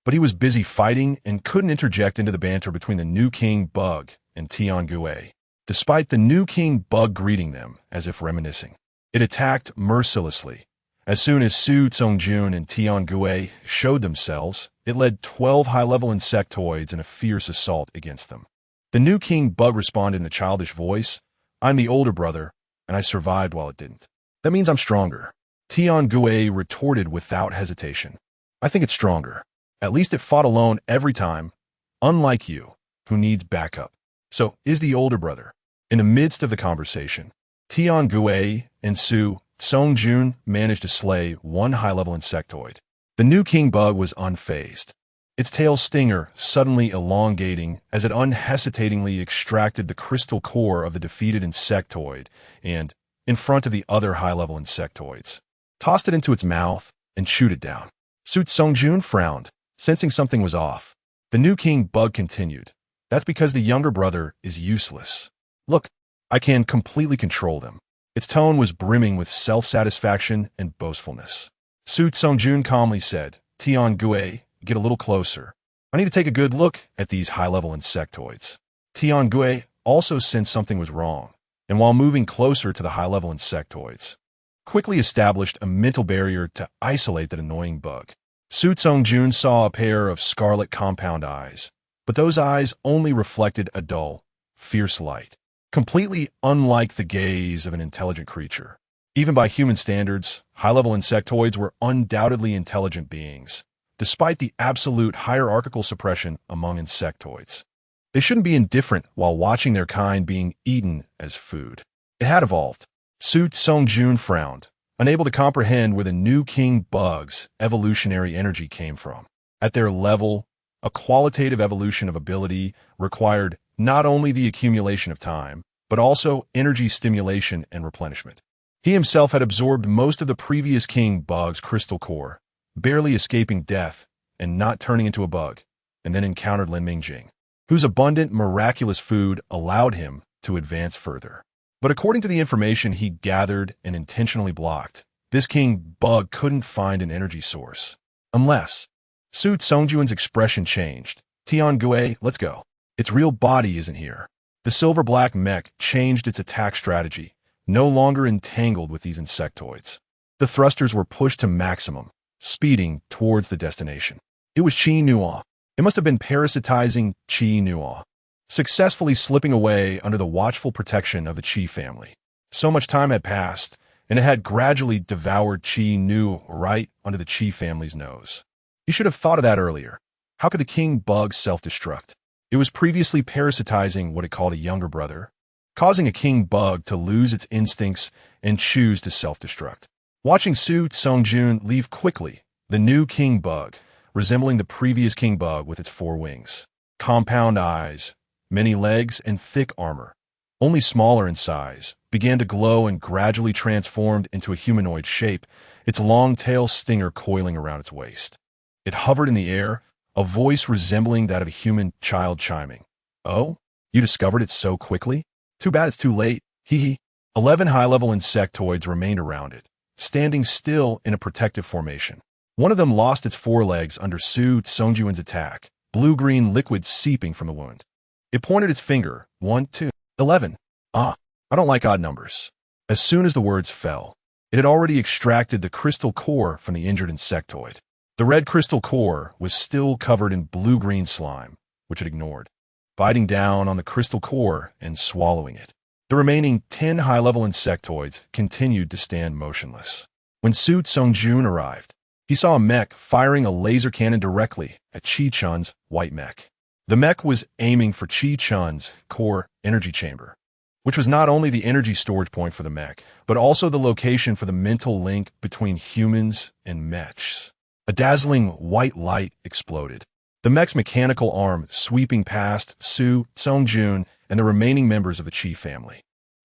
But he was busy fighting and couldn't interject into the banter between the new king bug and Tian Gui, despite the new king bug greeting them as if reminiscing. It attacked mercilessly. As soon as Su Songjun and Tian Gui showed themselves, it led 12 high-level insectoids in a fierce assault against them. The new king bug responded in a childish voice, "I'm the older brother, and I survived while it didn't. That means I'm stronger." Tian Gui retorted without hesitation. "I think it's stronger. At least it fought alone every time, unlike you, who needs backup. So is the older brother." In the midst of the conversation, Tian Gui and Su Songjun managed to slay one high-level insectoid. The new king bug was unfazed, its tail stinger suddenly elongating as it unhesitatingly extracted the crystal core of the defeated insectoid and, in front of the other high-level insectoids, tossed it into its mouth and chewed it down. Su Songjun frowned, sensing something was off. The new king bug continued, "That's because the younger brother is useless. Look, I can completely control them." Its tone was brimming with self-satisfaction and boastfulness. Su Songjun calmly said, "Tian Gui, get a little closer. I need to take a good look at these high-level insectoids." Tian Gui also sensed something was wrong, and while moving closer to the high-level insectoids, quickly established a mental barrier to isolate that annoying bug. Su Songjun saw a pair of scarlet compound eyes, but those eyes only reflected a dull, fierce light, completely unlike the gaze of an intelligent creature. Even by human standards, high-level insectoids were undoubtedly intelligent beings, despite the absolute hierarchical suppression among insectoids. They shouldn't be indifferent while watching their kind being eaten as food. It had evolved. Su Songjun frowned, unable to comprehend where the new king bug's evolutionary energy came from. At their level, a qualitative evolution of ability required not only the accumulation of time, but also energy stimulation and replenishment. He himself had absorbed most of the previous king bug's crystal core, barely escaping death and not turning into a bug, and then encountered Lin Mingjing, whose abundant, miraculous food allowed him to advance further. But according to the information he gathered and intentionally blocked, this king bug couldn't find an energy source. Unless... Su Songjuan's expression changed. "Tian Gui, let's go. Its real body isn't here." The silver-black mech changed its attack strategy, no longer entangled with these insectoids. The thrusters were pushed to maximum, speeding towards the destination. It was Qi Nuo. It must have been parasitizing Qi Nuo, successfully slipping away under the watchful protection of the Qi family. So much time had passed, and it had gradually devoured Qi Nu right under the Qi family's nose. You should have thought of that earlier. How could the king bug self-destruct? It was previously parasitizing what it called a younger brother, causing a king bug to lose its instincts and choose to self-destruct. Watching Su Songjun leave quickly, the new king bug, resembling the previous king bug with its 4 wings, compound eyes, many legs, and thick armor, only smaller in size, began to glow and gradually transformed into a humanoid shape, its long tail stinger coiling around its waist. It hovered in the air, a voice resembling that of a human child chiming. "Oh, you discovered it so quickly? Too bad it's too late. Hee hee." 11 high-level insectoids remained around it, standing still in a protective formation. One of them lost its forelegs under Su Songjuan's attack, blue-green liquid seeping from the wound. It pointed its finger. 1, 2, 11. I don't like odd numbers. As soon as the words fell, it had already extracted the crystal core from the injured insectoid. The red crystal core was still covered in blue-green slime, which it ignored, biting down on the crystal core and swallowing it. The remaining 10 high-level insectoids continued to stand motionless. When Su Tsung-jun arrived, he saw a mech firing a laser cannon directly at Chi-chun's white mech. The mech was aiming for Chi-chun's core energy chamber, which was not only the energy storage point for the mech, but also the location for the mental link between humans and mechs. A dazzling white light exploded, the mech's mechanical arm sweeping past Su Tsung-jun and the remaining members of the Chi family.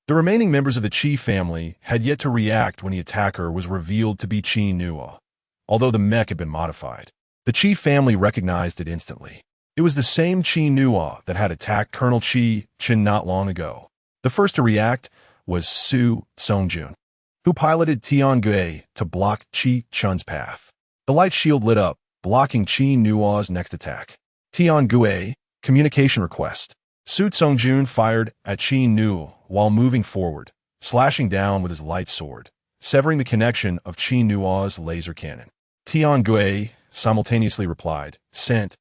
The remaining members of the Chi family had yet to react when the attacker was revealed to be Chi Nua. Although the mech had been modified, the Chi family recognized it instantly. It was the same Chi Nua that had attacked Colonel Chi Chin not long ago. The first to react was Su Tsung-jun, who piloted Tian-gue to block Chi Chun's path. The light shield lit up, blocking Chi Nua's next attack. Tian-gue, communication request. Su Tsung-jun fired at Chi Nu while moving forward, slashing down with his light sword, severing the connection of Chi Nua's laser cannon. Tian-gue simultaneously replied, "Sent,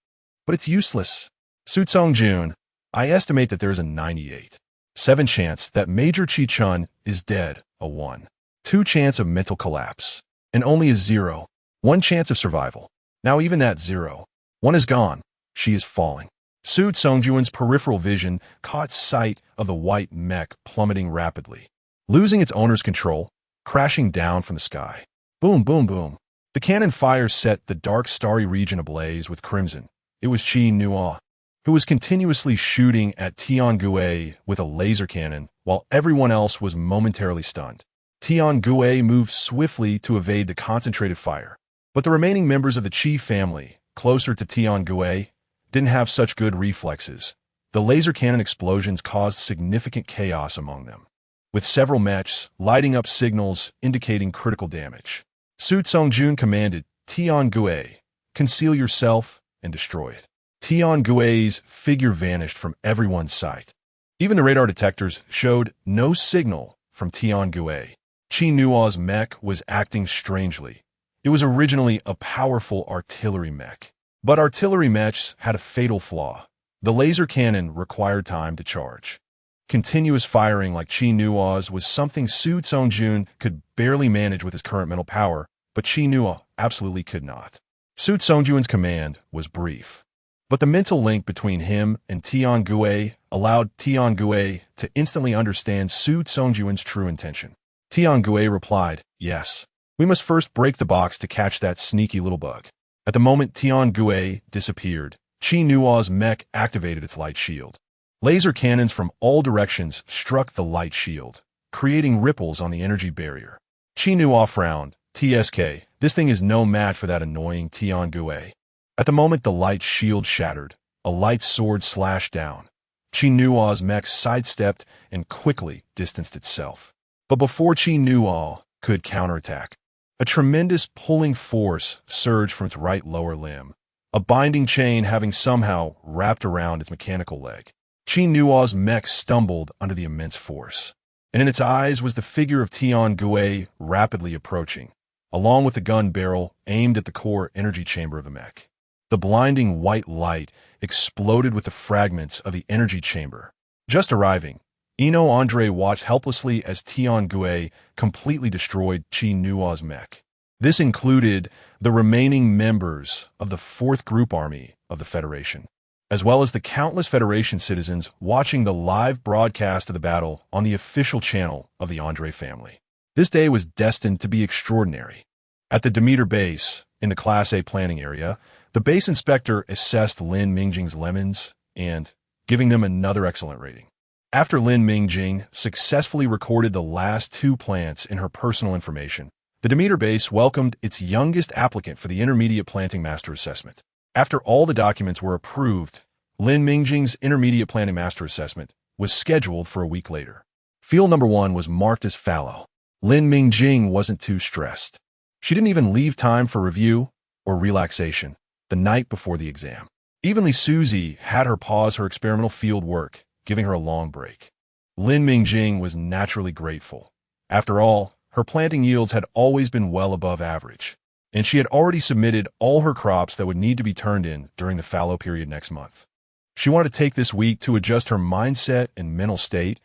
but it's useless. Su Tsung-jun, I estimate that there is a 98.7 chance that Major Chi Chun is dead, a 1.2 chance of mental collapse, and only a 0.1 chance of survival. Now even that 0.1 is gone. She is falling." Su Tsung-jun's peripheral vision caught sight of the white mech plummeting rapidly, losing its owner's control, crashing down from the sky. Boom, boom, boom. The cannon fire set the dark starry region ablaze with crimson. It was Chi Nua, who was continuously shooting at Tian-gue with a laser cannon while everyone else was momentarily stunned. Tian-gue moved swiftly to evade the concentrated fire, but the remaining members of the Chi family, closer to Tian-gue, didn't have such good reflexes. The laser cannon explosions caused significant chaos among them, with several mechs lighting up signals indicating critical damage. Su Tsung-jun commanded, "Tian-gue, conceal yourself and destroy it." Tian-gue's figure vanished from everyone's sight. Even the radar detectors showed no signal from Tian-gue. Chi Nua's mech was acting strangely. It was originally a powerful artillery mech, but artillery mechs had a fatal flaw. The laser cannon required time to charge. Continuous firing like Chi Nua's was something Su Tsung-jun could barely manage with his current mental power, but Chi Nua absolutely could not. Su Tsung-jun's command was brief, but the mental link between him and Tian-gue allowed Tian-gue to instantly understand Su Tsung-jun's true intention. Tian-gue replied, "Yes, we must first break the box to catch that sneaky little bug." At the moment Tian-gue disappeared, Chi Nua's mech activated its light shield. Laser cannons from all directions struck the light shield, creating ripples on the energy barrier. Chi Nua frowned. "TSK, this thing is no match for that annoying Tian-gue." At the moment the light shield shattered, a light sword slashed down. Chi Nua's mech sidestepped and quickly distanced itself. But before Chi Nua could counterattack, a tremendous pulling force surged from its right lower limb, a binding chain having somehow wrapped around its mechanical leg. Chi Nua's mech stumbled under the immense force, and in its eyes was the figure of Tian-gue rapidly approaching, along with the gun barrel aimed at the core energy chamber of the mech. The blinding white light exploded with the fragments of the energy chamber. Just arriving, Ino Andre watched helplessly as Tian-gue completely destroyed Chi Nua's mech. This included the remaining members of the 4th Group Army of the Federation, as well as the countless Federation citizens watching the live broadcast of the battle on the official channel of the Andre family. This day was destined to be extraordinary. At the Demeter base, in the Class A planning area, the base inspector assessed Lin Mingjing's lemons and giving them another excellent rating. After Lin Mingjing successfully recorded the last 2 plants in her personal information, the Demeter base welcomed its youngest applicant for the Intermediate Planting Master Assessment. After all the documents were approved, Lin Mingjing's Intermediate Planting Master Assessment was scheduled for a week later. Field number 1 was marked as fallow. Lin Mingjing wasn't too stressed. She didn't even leave time for review or relaxation the night before the exam. Evenly, Susie had her pause her experimental field work, giving her a long break. Lin Mingjing was naturally grateful. After all, her planting yields had always been well above average, and she had already submitted all her crops that would need to be turned in during the fallow period next month. She wanted to take this week to adjust her mindset and mental state,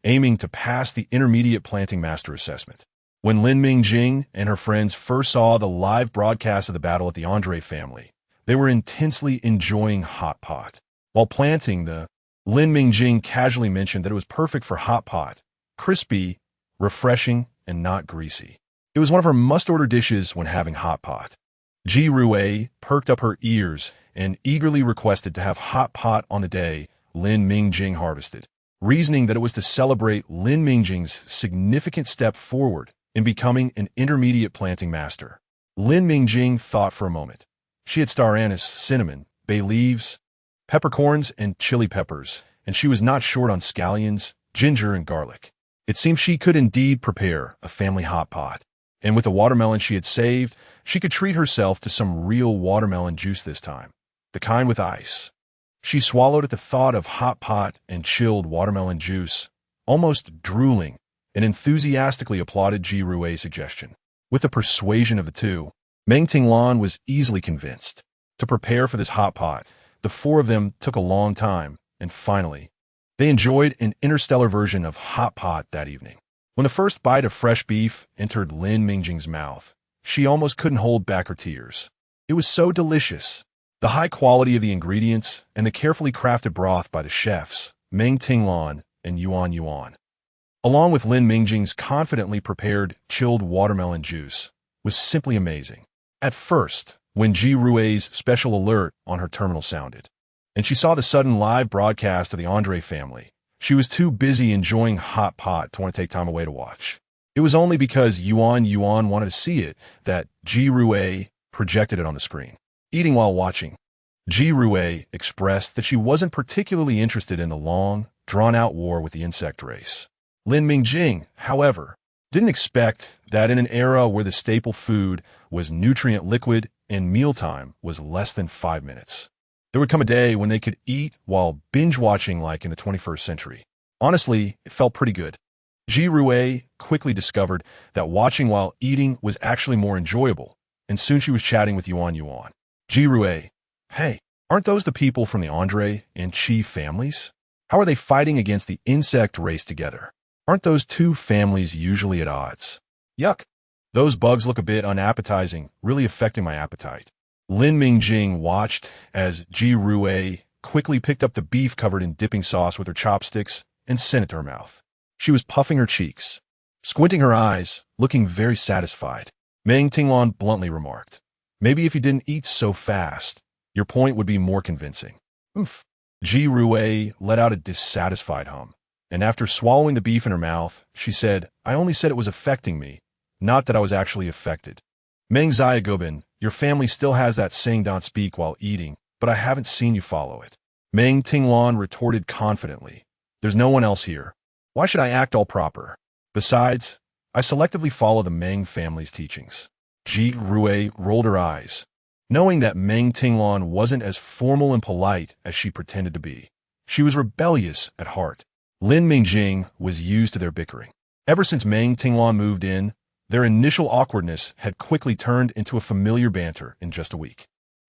aiming to pass the Intermediate Planting Master Assessment. When Lin Mingjing and her friends first saw the live broadcast of the battle at the Andre family, they were intensely enjoying hot pot. While planting the, Lin Mingjing casually mentioned that it was perfect for hot pot, crispy, refreshing, and not greasy. It was one of her must-order dishes when having hot pot. Ji Rui perked up her ears and eagerly requested to have hot pot on the day Lin Mingjing harvested, reasoning that it was to celebrate Lin Mingjing's significant step forward in becoming an intermediate planting master. Lin Mingjing thought for a moment. She had star anise, cinnamon, bay leaves, peppercorns, and chili peppers, and she was not short on scallions, ginger, and garlic. It seemed she could indeed prepare a family hot pot. And with the watermelon she had saved, she could treat herself to some real watermelon juice this time, the kind with ice. She swallowed at the thought of hot pot and chilled watermelon juice, almost drooling, and enthusiastically applauded Ji Rui's suggestion. With the persuasion of the two, Meng Tinglan was easily convinced. To prepare for this hot pot, the four of them took a long time, and finally, they enjoyed an interstellar version of hot pot that evening. When the first bite of fresh beef entered Lin Mingjing's mouth, she almost couldn't hold back her tears. It was so delicious. The high quality of the ingredients and the carefully crafted broth by the chefs, Meng Tinglan and Yuan, along with Lin Mingjing's confidently prepared chilled watermelon juice, was simply amazing. At first, when Ji Rui's special alert on her terminal sounded, and she saw the sudden live broadcast of the Andre family, she was too busy enjoying hot pot to want to take time away to watch. It was only because Yuan wanted to see it that Ji Rui projected it on the screen. Eating while watching, Ji Rui expressed that she wasn't particularly interested in the long, drawn-out war with the insect race. Lin Mingjing, however, didn't expect that in an era where the staple food was nutrient liquid and mealtime was less than 5 minutes, there would come a day when they could eat while binge-watching like in the 21st century. Honestly, it felt pretty good. Ji Rui quickly discovered that watching while eating was actually more enjoyable, and soon she was chatting with Yuan. Ji Rui, hey, aren't those the people from the Andre and Qi families? How are they fighting against the insect race together? Aren't those two families usually at odds? Yuck. Those bugs look a bit unappetizing, really affecting my appetite. Lin Mingjing watched as Ji Rui quickly picked up the beef covered in dipping sauce with her chopsticks and sent it to her mouth. She was puffing her cheeks, squinting her eyes, looking very satisfied. Meng Tinglan bluntly remarked, maybe if you didn't eat so fast, your point would be more convincing. Oof. Ji Rui let out a dissatisfied hum, and after swallowing the beef in her mouth, she said, I only said it was affecting me, not that I was actually affected. Meng Xiaogubin, your family still has that saying don't speak while eating, but I haven't seen you follow it. Meng Tinglan retorted confidently, there's no one else here. Why should I act all proper? Besides, I selectively follow the Meng family's teachings. Ji Rui rolled her eyes, knowing that Meng Tinglan wasn't as formal and polite as she pretended to be. She was rebellious at heart. Lin Mingjing was used to their bickering. Ever since Meng Tinglan moved in, their initial awkwardness had quickly turned into a familiar banter in just a week.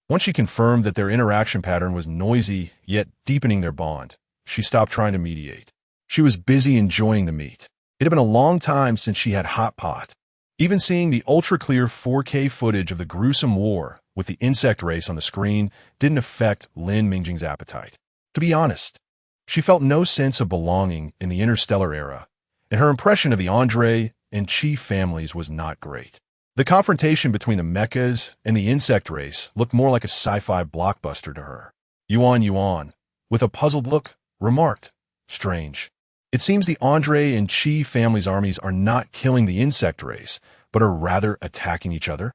Once she confirmed that their interaction pattern was noisy yet deepening their bond, she stopped trying to mediate. She was busy enjoying the meat. It had been a long time since she had hot pot. Even seeing the ultra-clear 4K footage of the gruesome war with the insect race on the screen didn't affect Lin Mingjing's appetite. To be honest, she felt no sense of belonging in the interstellar era, and her impression of the Andre and Qi families was not great. The confrontation between the mechas and the insect race looked more like a sci-fi blockbuster to her. Yuan, with a puzzled look, remarked, strange. It seems the Andre and Qi families' armies are not killing the insect race, but are rather attacking each other.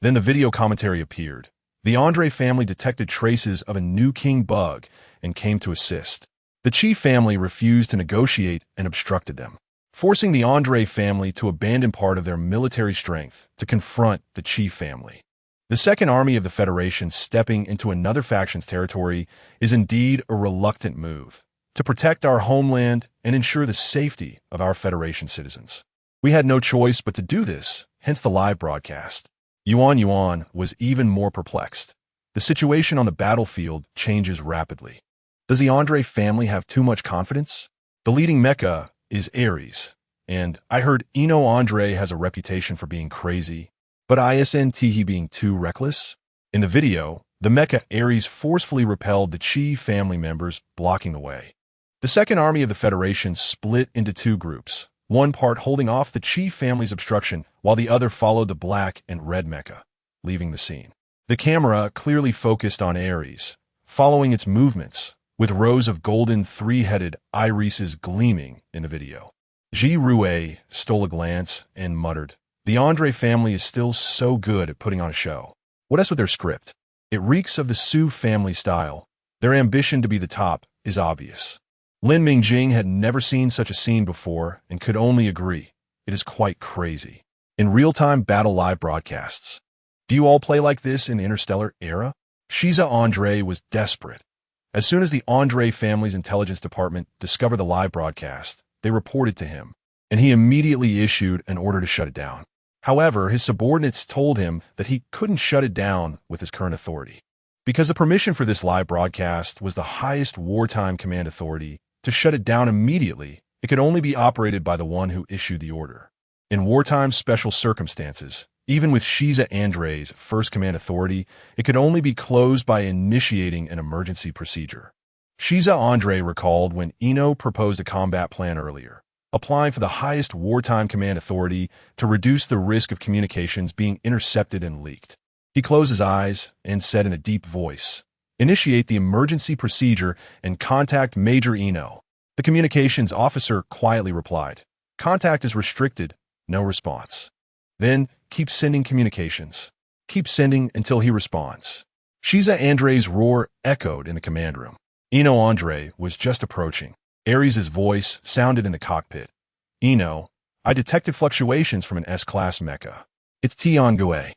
Then the video commentary appeared. The Andre family detected traces of a new king bug and came to assist. The Qi family refused to negotiate and obstructed them, forcing the Andre family to abandon part of their military strength to confront the Qi family. The Second Army of the Federation stepping into another faction's territory is indeed a reluctant move to protect our homeland and ensure the safety of our Federation citizens. We had no choice but to do this, hence the live broadcast. Yuan was even more perplexed. The situation on the battlefield changes rapidly. Does the Andre family have too much confidence? The leading mecha is Ares, and I heard Eno Andre has a reputation for being crazy, but isn't he being too reckless? In the video, the mecha Ares forcefully repelled the Chi family members, blocking the way. The Second Army of the Federation split into two groups, one part holding off the Chi family's obstruction, while the other followed the black and red mecha, leaving the scene. The camera clearly focused on Ares, following its movements, with rows of golden three-headed irises gleaming in the video. Ji Rue stole a glance and muttered, "The Andre family is still so good at putting on a show. What else with their script? It reeks of the Su family style. Their ambition to be the top is obvious." Lin Mingjing had never seen such a scene before and could only agree. It is quite crazy. In real-time battle live broadcasts. Do you all play like this in the interstellar era? Shiza Andre was desperate. As soon as the Andre family's intelligence department discovered the live broadcast, they reported to him, and he immediately issued an order to shut it down. However, his subordinates told him that he couldn't shut it down with his current authority. Because the permission for this live broadcast was the highest wartime command authority, to shut it down immediately, it could only be operated by the one who issued the order. In wartime special circumstances, even with Shiza Andre's first command authority, it could only be closed by initiating an emergency procedure. Shiza Andre recalled when Eno proposed a combat plan earlier, applying for the highest wartime command authority to reduce the risk of communications being intercepted and leaked. He closed his eyes and said in a deep voice, "Initiate the emergency procedure and contact Major Eno." The communications officer quietly replied, "Contact is restricted, no response." Then, keep sending communications. Keep sending until he responds. Shiza Andre's roar echoed in the command room. Eno Andre was just approaching. Ares' voice sounded in the cockpit. "Eno, I detected fluctuations from an S-class mecha. It's Tiangue."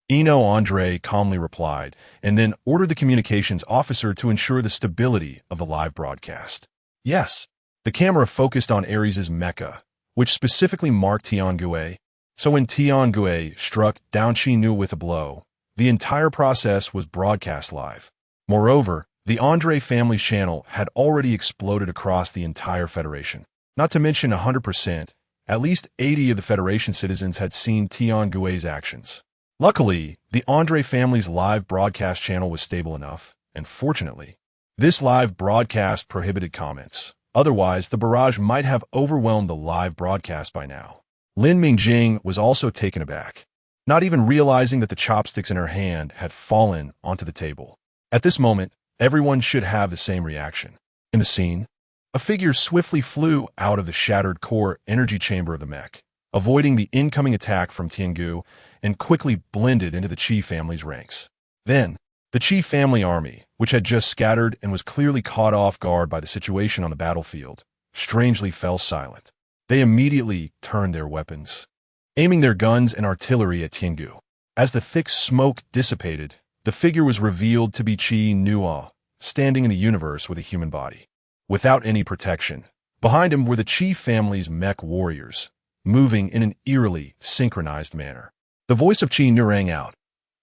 Eno Andre calmly replied, and then ordered the communications officer to ensure the stability of the live broadcast. Yes, the camera focused on Ares' mecha, which specifically marked Tiangue. So when Tiangue struck down Qinu with a blow, the entire process was broadcast live. Moreover, the Andre family's channel had already exploded across the entire Federation. Not to mention 100%, at least 80 of the Federation citizens had seen Tiangue's actions. Luckily, the Andre family's live broadcast channel was stable enough, and fortunately, this live broadcast prohibited comments. Otherwise, the barrage might have overwhelmed the live broadcast by now. Lin Mingjing was also taken aback, not even realizing that the chopsticks in her hand had fallen onto the table. At this moment, everyone should have the same reaction. In the scene, a figure swiftly flew out of the shattered core energy chamber of the mech, avoiding the incoming attack from Tiangu, and quickly blended into the Qi family's ranks. Then, the Qi family army, which had just scattered and was clearly caught off guard by the situation on the battlefield, strangely fell silent. They immediately turned their weapons, aiming their guns and artillery at Tiangu. As the thick smoke dissipated, the figure was revealed to be Qi Nua, standing in the universe with a human body. Without any protection, behind him were the Qi family's mech warriors, moving in an eerily synchronized manner. The voice of Qi Nu rang out.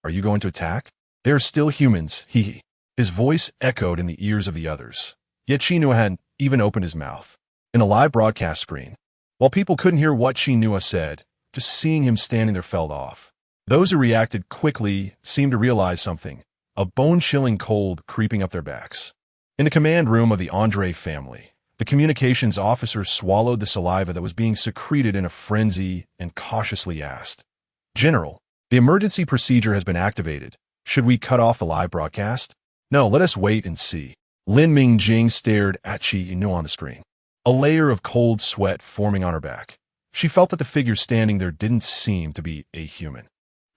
"Are you going to attack? They are still humans, he." His voice echoed in the ears of the others, yet Qi Nu hadn't even opened his mouth. In a live broadcast screen, while people couldn't hear what Qi Nua said, just seeing him standing there felt off. Those who reacted quickly seemed to realize something, a bone-chilling cold creeping up their backs. In the command room of the Andre family, the communications officer swallowed the saliva that was being secreted in a frenzy and cautiously asked, "General, the emergency procedure has been activated. Should we cut off the live broadcast?" "No, let us wait and see." Lin Mingjing stared at Qi Nu on the screen, a layer of cold sweat forming on her back. She felt that the figure standing there didn't seem to be a human.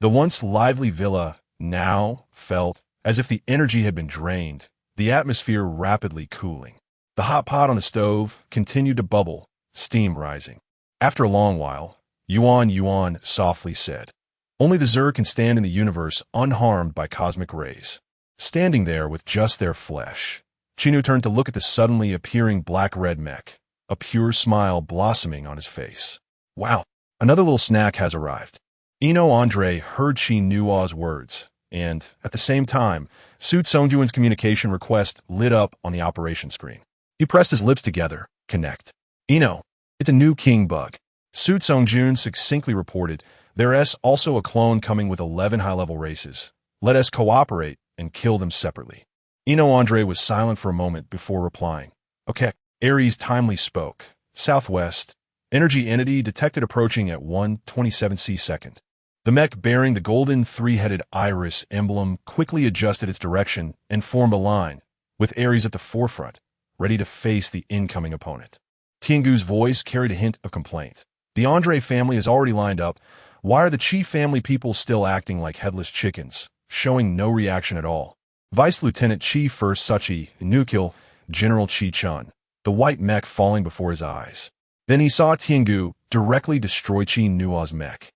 The once lively villa now felt as if the energy had been drained, the atmosphere rapidly cooling. The hot pot on the stove continued to bubble, steam rising. After a long while, Yuan softly said, "Only the Zur can stand in the universe unharmed by cosmic rays." Standing there with just their flesh, Qinu turned to look at the suddenly appearing black-red mech, a pure smile blossoming on his face. "Wow, another little snack has arrived." Eno Andre heard Qi Nua's words, and, at the same time, Su Tsongjuan's communication request lit up on the operation screen. He pressed his lips together. "Connect." "Eno, it's a new king bug. Su Tsongjun succinctly reported, "There's also a clone coming with 11 high-level races. Let us cooperate and kill them separately." Ino Andre was silent for a moment before replying. "Okay." Ares timely spoke. "Southwest. Energy entity detected approaching at 1:27 c-second." The mech bearing the golden three-headed iris emblem quickly adjusted its direction and formed a line, with Ares at the forefront, ready to face the incoming opponent. Tiangu's voice carried a hint of complaint. "The Andre family is already lined up. Why are the Qi family people still acting like headless chickens, showing no reaction at all?" Vice Lieutenant Qi First Suchi Nukil, General Qi Chun, the white mech falling before his eyes. Then he saw Tiangu directly destroy Qi Nua's mech.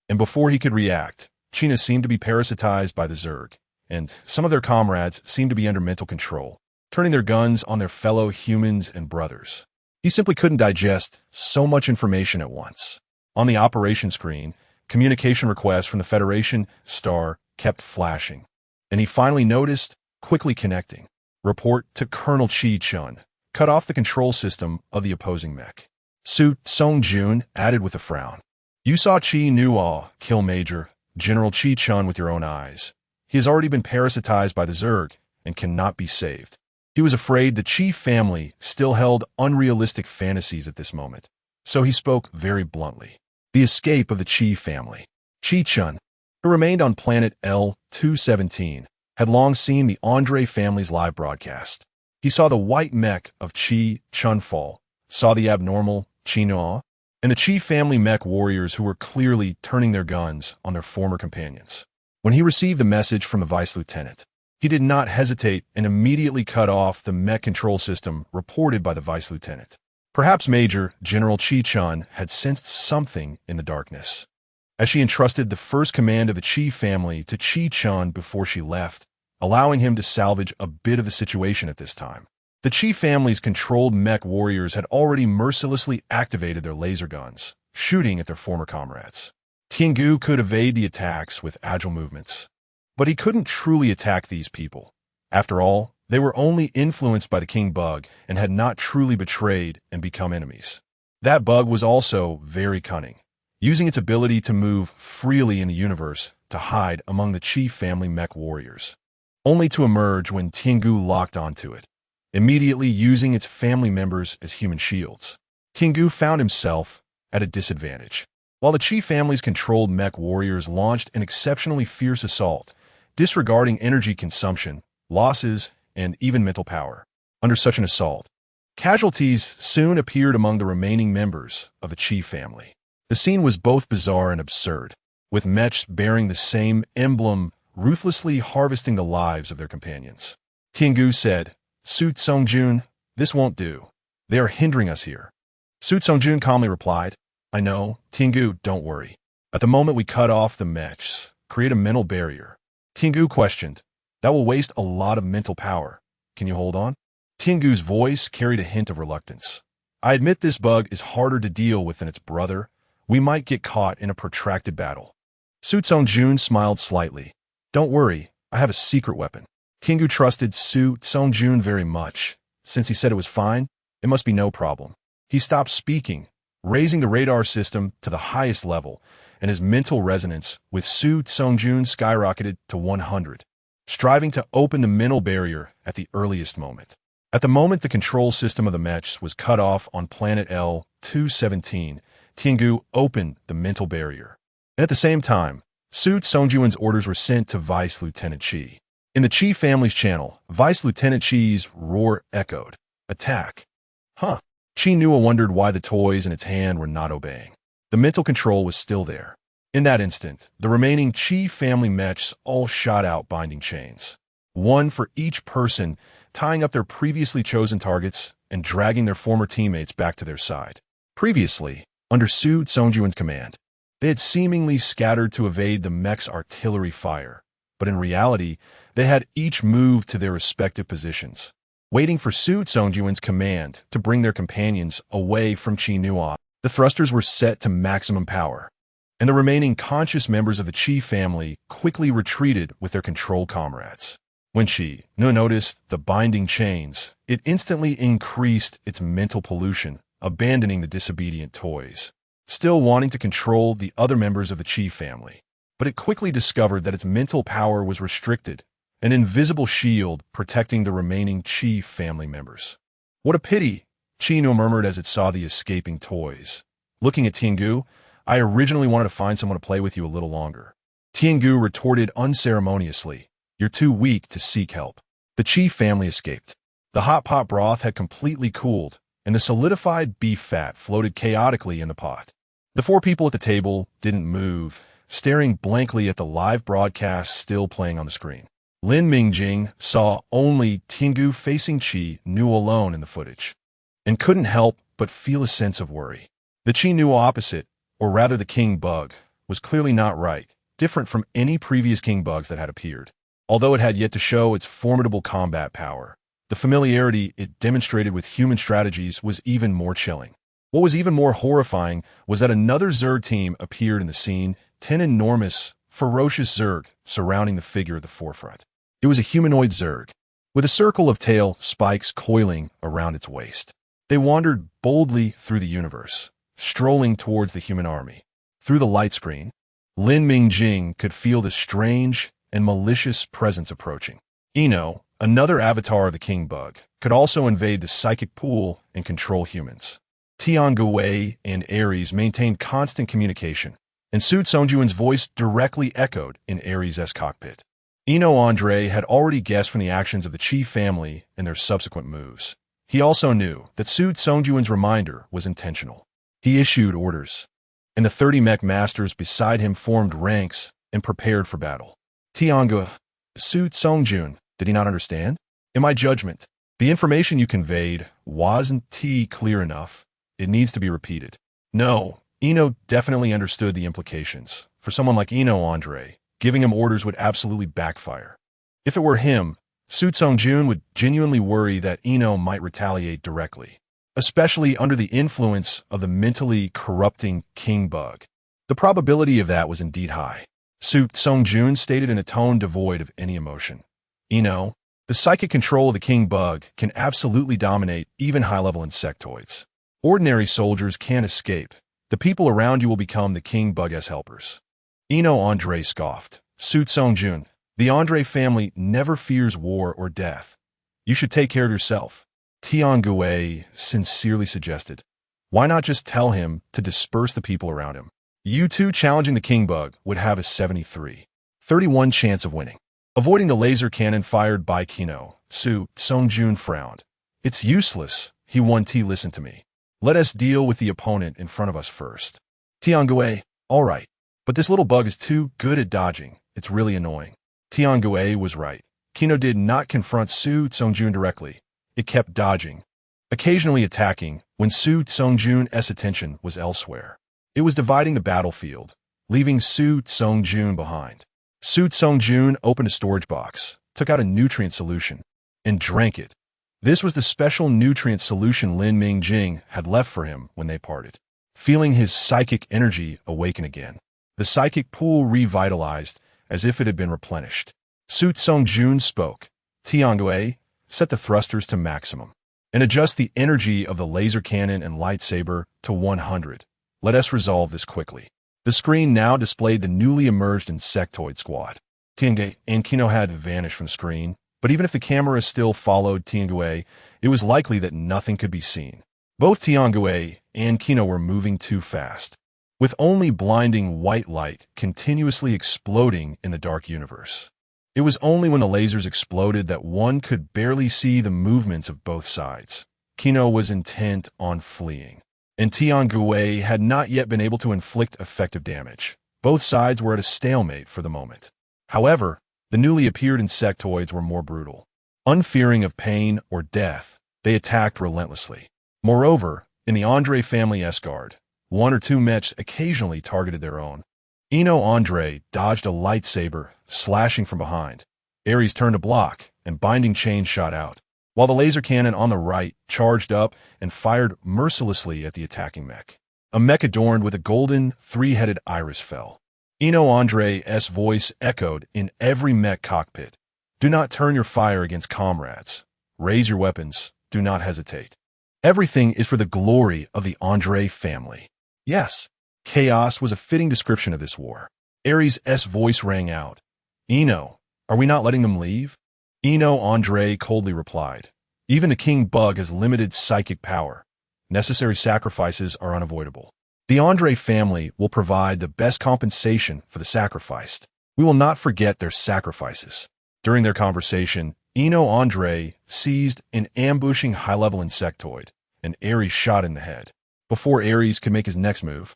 And before he could react, China seemed to be parasitized by the Zerg, and some of their comrades seemed to be under mental control, turning their guns on their fellow humans and brothers. He simply couldn't digest so much information at once. On the operation screen, communication requests from the Federation star kept flashing, and he finally noticed, quickly connecting. "Report to Colonel Qi Chun. Cut off the control system of the opposing mech." Su Tsongjun added with a frown. "You saw Qi Nua kill Major General Qi Chun with your own eyes. He has already been parasitized by the Zerg and cannot be saved." He was afraid the Qi family still held unrealistic fantasies at this moment, so he spoke very bluntly. The escape of the Qi family. Qi Chun, who remained on planet L-217, had long seen the Andre family's live broadcast. He saw the white mech of Qi Chun fall, saw the abnormal Qi Nua, and the Qi family mech warriors who were clearly turning their guns on their former companions. When he received the message from the vice lieutenant, he did not hesitate and immediately cut off the mech control system reported by the vice lieutenant. Perhaps Major General Qi Chun had sensed something in the darkness, as she entrusted the first command of the Qi family to Qi Chun before she left, allowing him to salvage a bit of the situation at this time. The Qi family's controlled mech warriors had already mercilessly activated their laser guns, shooting at their former comrades. Tiangu could evade the attacks with agile movements, but he couldn't truly attack these people. After all, they were only influenced by the King Bug and had not truly betrayed and become enemies. That bug was also very cunning, using its ability to move freely in the universe to hide among the Qi family mech warriors, only to emerge when Tiangu locked onto it, immediately using its family members as human shields. Tiangu found himself at a disadvantage. While the Qi family's controlled mech warriors launched an exceptionally fierce assault, disregarding energy consumption, losses, and even mental power. Under such an assault, casualties soon appeared among the remaining members of the Qi family. The scene was both bizarre and absurd, with mechs bearing the same emblem ruthlessly harvesting the lives of their companions. Tiangu said, "Su Tsongjun, this won't do. They are hindering us here." Su Tsongjun calmly replied, "I know, Tiangu, don't worry. At the moment we cut off the mechs, create a mental barrier." Tiangu questioned, "That will waste a lot of mental power. Can you hold on?" Tiangu's voice carried a hint of reluctance. "I admit this bug is harder to deal with than its brother. We might get caught in a protracted battle." Su Tsongjun smiled slightly. "Don't worry, I have a secret weapon." Tiangu trusted Su Tsongjun very much. Since he said it was fine, it must be no problem. He stopped speaking, raising the radar system to the highest level, and his mental resonance with Su Tsongjun skyrocketed to 100, striving to open the mental barrier at the earliest moment. At the moment the control system of the mechs was cut off on planet L-217, Tiangu opened the mental barrier. And at the same time, Su Tsongjun's orders were sent to Vice Lieutenant Qi. In the Qi family's channel, Vice Lieutenant Qi's roar echoed, "Attack." Huh. Qi Nua wondered why the toys in its hand were not obeying. The mental control was still there. In that instant, the remaining Qi family mechs all shot out binding chains, one for each person, tying up their previously chosen targets and dragging their former teammates back to their side. Previously, under Su Tsongjun's command, they had seemingly scattered to evade the mech's artillery fire, but in reality, they had each moved to their respective positions, waiting for Su Tsongjun's command to bring their companions away from Qi Nua. The thrusters were set to maximum power, and the remaining conscious members of the Qi family quickly retreated with their controlled comrades. When Qi Nua noticed the binding chains, it instantly increased its mental pollution, abandoning the disobedient toys. still wanting to control the other members of the Chi family. But it quickly discovered that its mental power was restricted, an invisible shield protecting the remaining Chi family members. What a pity, Chino murmured as it saw the escaping toys. Looking at Tiangu, I originally wanted to find someone to play with you a little longer. Tiangu retorted unceremoniously, you're too weak to seek help. The Chi family escaped. The hot pot broth had completely cooled, and the solidified beef fat floated chaotically in the pot. The four people at the table didn't move, staring blankly at the live broadcast still playing on the screen. Lin Mingjing saw only Tiangu facing Qi Nu alone in the footage, and couldn't help but feel a sense of worry. The Qi Nu opposite, or rather the king bug, was clearly not right, different from any previous king bugs that had appeared. Although it had yet to show its formidable combat power, the familiarity it demonstrated with human strategies was even more chilling. What was even more horrifying was that another Zerg team appeared in the scene, 10 enormous, ferocious Zerg surrounding the figure at the forefront. It was a humanoid Zerg, with a circle of tail spikes coiling around its waist. They wandered boldly through the universe, strolling towards the human army. Through the light screen, Lin Mingjing could feel the strange and malicious presence approaching. Eno, another avatar of the king bug, could also invade the psychic pool and control humans. Tiangui and Ares maintained constant communication, and Su Songjuan's voice directly echoed in Ares' cockpit. Eno Andre had already guessed from the actions of the Qi family and their subsequent moves. He also knew that Su Songjuan's reminder was intentional. He issued orders, and the 30 mech masters beside him formed ranks and prepared for battle. Tiangu, Su Songjun, did he not understand? In my judgment, the information you conveyed wasn't clear enough. It needs to be repeated. No, Eno definitely understood the implications. For someone like Eno Andre, giving him orders would absolutely backfire. If it were him, Su Songjun would genuinely worry that Eno might retaliate directly, especially under the influence of the mentally corrupting king bug. The probability of that was indeed high. Su Songjun stated in a tone devoid of any emotion. Eno, the psychic control of the king bug can absolutely dominate even high-level insectoids. Ordinary soldiers can't escape. The people around you will become the king bug's helpers. Eno Andre scoffed. Su Songjun, the Andre family never fears war or death. You should take care of yourself. Tiangui sincerely suggested. Why not just tell him to disperse the people around him? You two challenging the king bug would have a 73-31 chance of winning. Avoiding the laser cannon fired by Kino, Su Songjun frowned. It's useless, he listen to me. Let us deal with the opponent in front of us first. Tiangui, all right. But this little bug is too good at dodging. It's really annoying. Tiangui was right. Kino did not confront Su Songjun directly. It kept dodging, occasionally attacking when Su Songjun's attention was elsewhere. It was dividing the battlefield, leaving Su Songjun behind. Su Songjun opened a storage box, took out a nutrient solution, and drank it. This was the special nutrient solution Lin Mingjing had left for him when they parted. Feeling his psychic energy awaken again, the psychic pool revitalized as if it had been replenished. Su Songjun spoke. Tiangui, set the thrusters to maximum, and adjust the energy of the laser cannon and lightsaber to 100. Let us resolve this quickly. The screen now displayed the newly emerged insectoid squad. Tiangui and Kino had vanished from the screen, but even if the camera still followed Tiangui, it was likely that nothing could be seen. Both Tiangui and Kino were moving too fast, with only blinding white light continuously exploding in the dark universe. It was only when the lasers exploded that one could barely see the movements of both sides. Kino was intent on fleeing, and Tiangui had not yet been able to inflict effective damage. Both sides were at a stalemate for the moment. However, the newly appeared insectoids were more brutal. Unfearing of pain or death, they attacked relentlessly. Moreover, in the Andre family S-Guard, one or two mechs occasionally targeted their own. Eno Andre dodged a lightsaber, slashing from behind. Ares turned to block, and binding chains shot out, while the laser cannon on the right charged up and fired mercilessly at the attacking mech. A mech adorned with a golden, three-headed iris fell. Eno Andre's voice echoed in every mech cockpit. Do not turn your fire against comrades. Raise your weapons. Do not hesitate. Everything is for the glory of the Andre family. Yes, chaos was a fitting description of this war. Ares' voice rang out. Eno, are we not letting them leave? Eno Andre coldly replied. Even the king bug has limited psychic power. Necessary sacrifices are unavoidable. The Andre family will provide the best compensation for the sacrificed. We will not forget their sacrifices. During their conversation, Eno Andre seized an ambushing high-level insectoid, and Ares shot in the head. Before Ares could make his next move,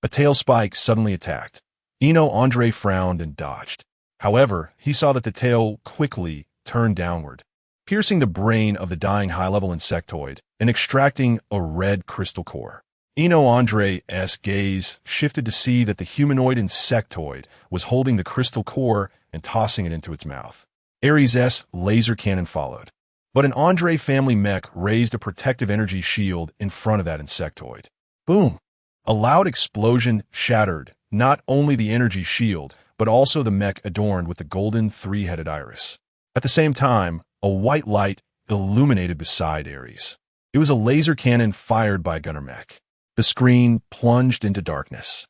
a tail spike suddenly attacked. Eno Andre frowned and dodged. However, he saw that the tail quickly turned downward, piercing the brain of the dying high-level insectoid and extracting a red crystal core. Eno Andre's gaze shifted to see that the humanoid insectoid was holding the crystal core and tossing it into its mouth. Ares' laser cannon followed, but an Andre family mech raised a protective energy shield in front of that insectoid. Boom! A loud explosion shattered not only the energy shield, but also the mech adorned with the golden three-headed iris. At the same time, a white light illuminated beside Ares. It was a laser cannon fired by a gunner mech. The screen plunged into darkness,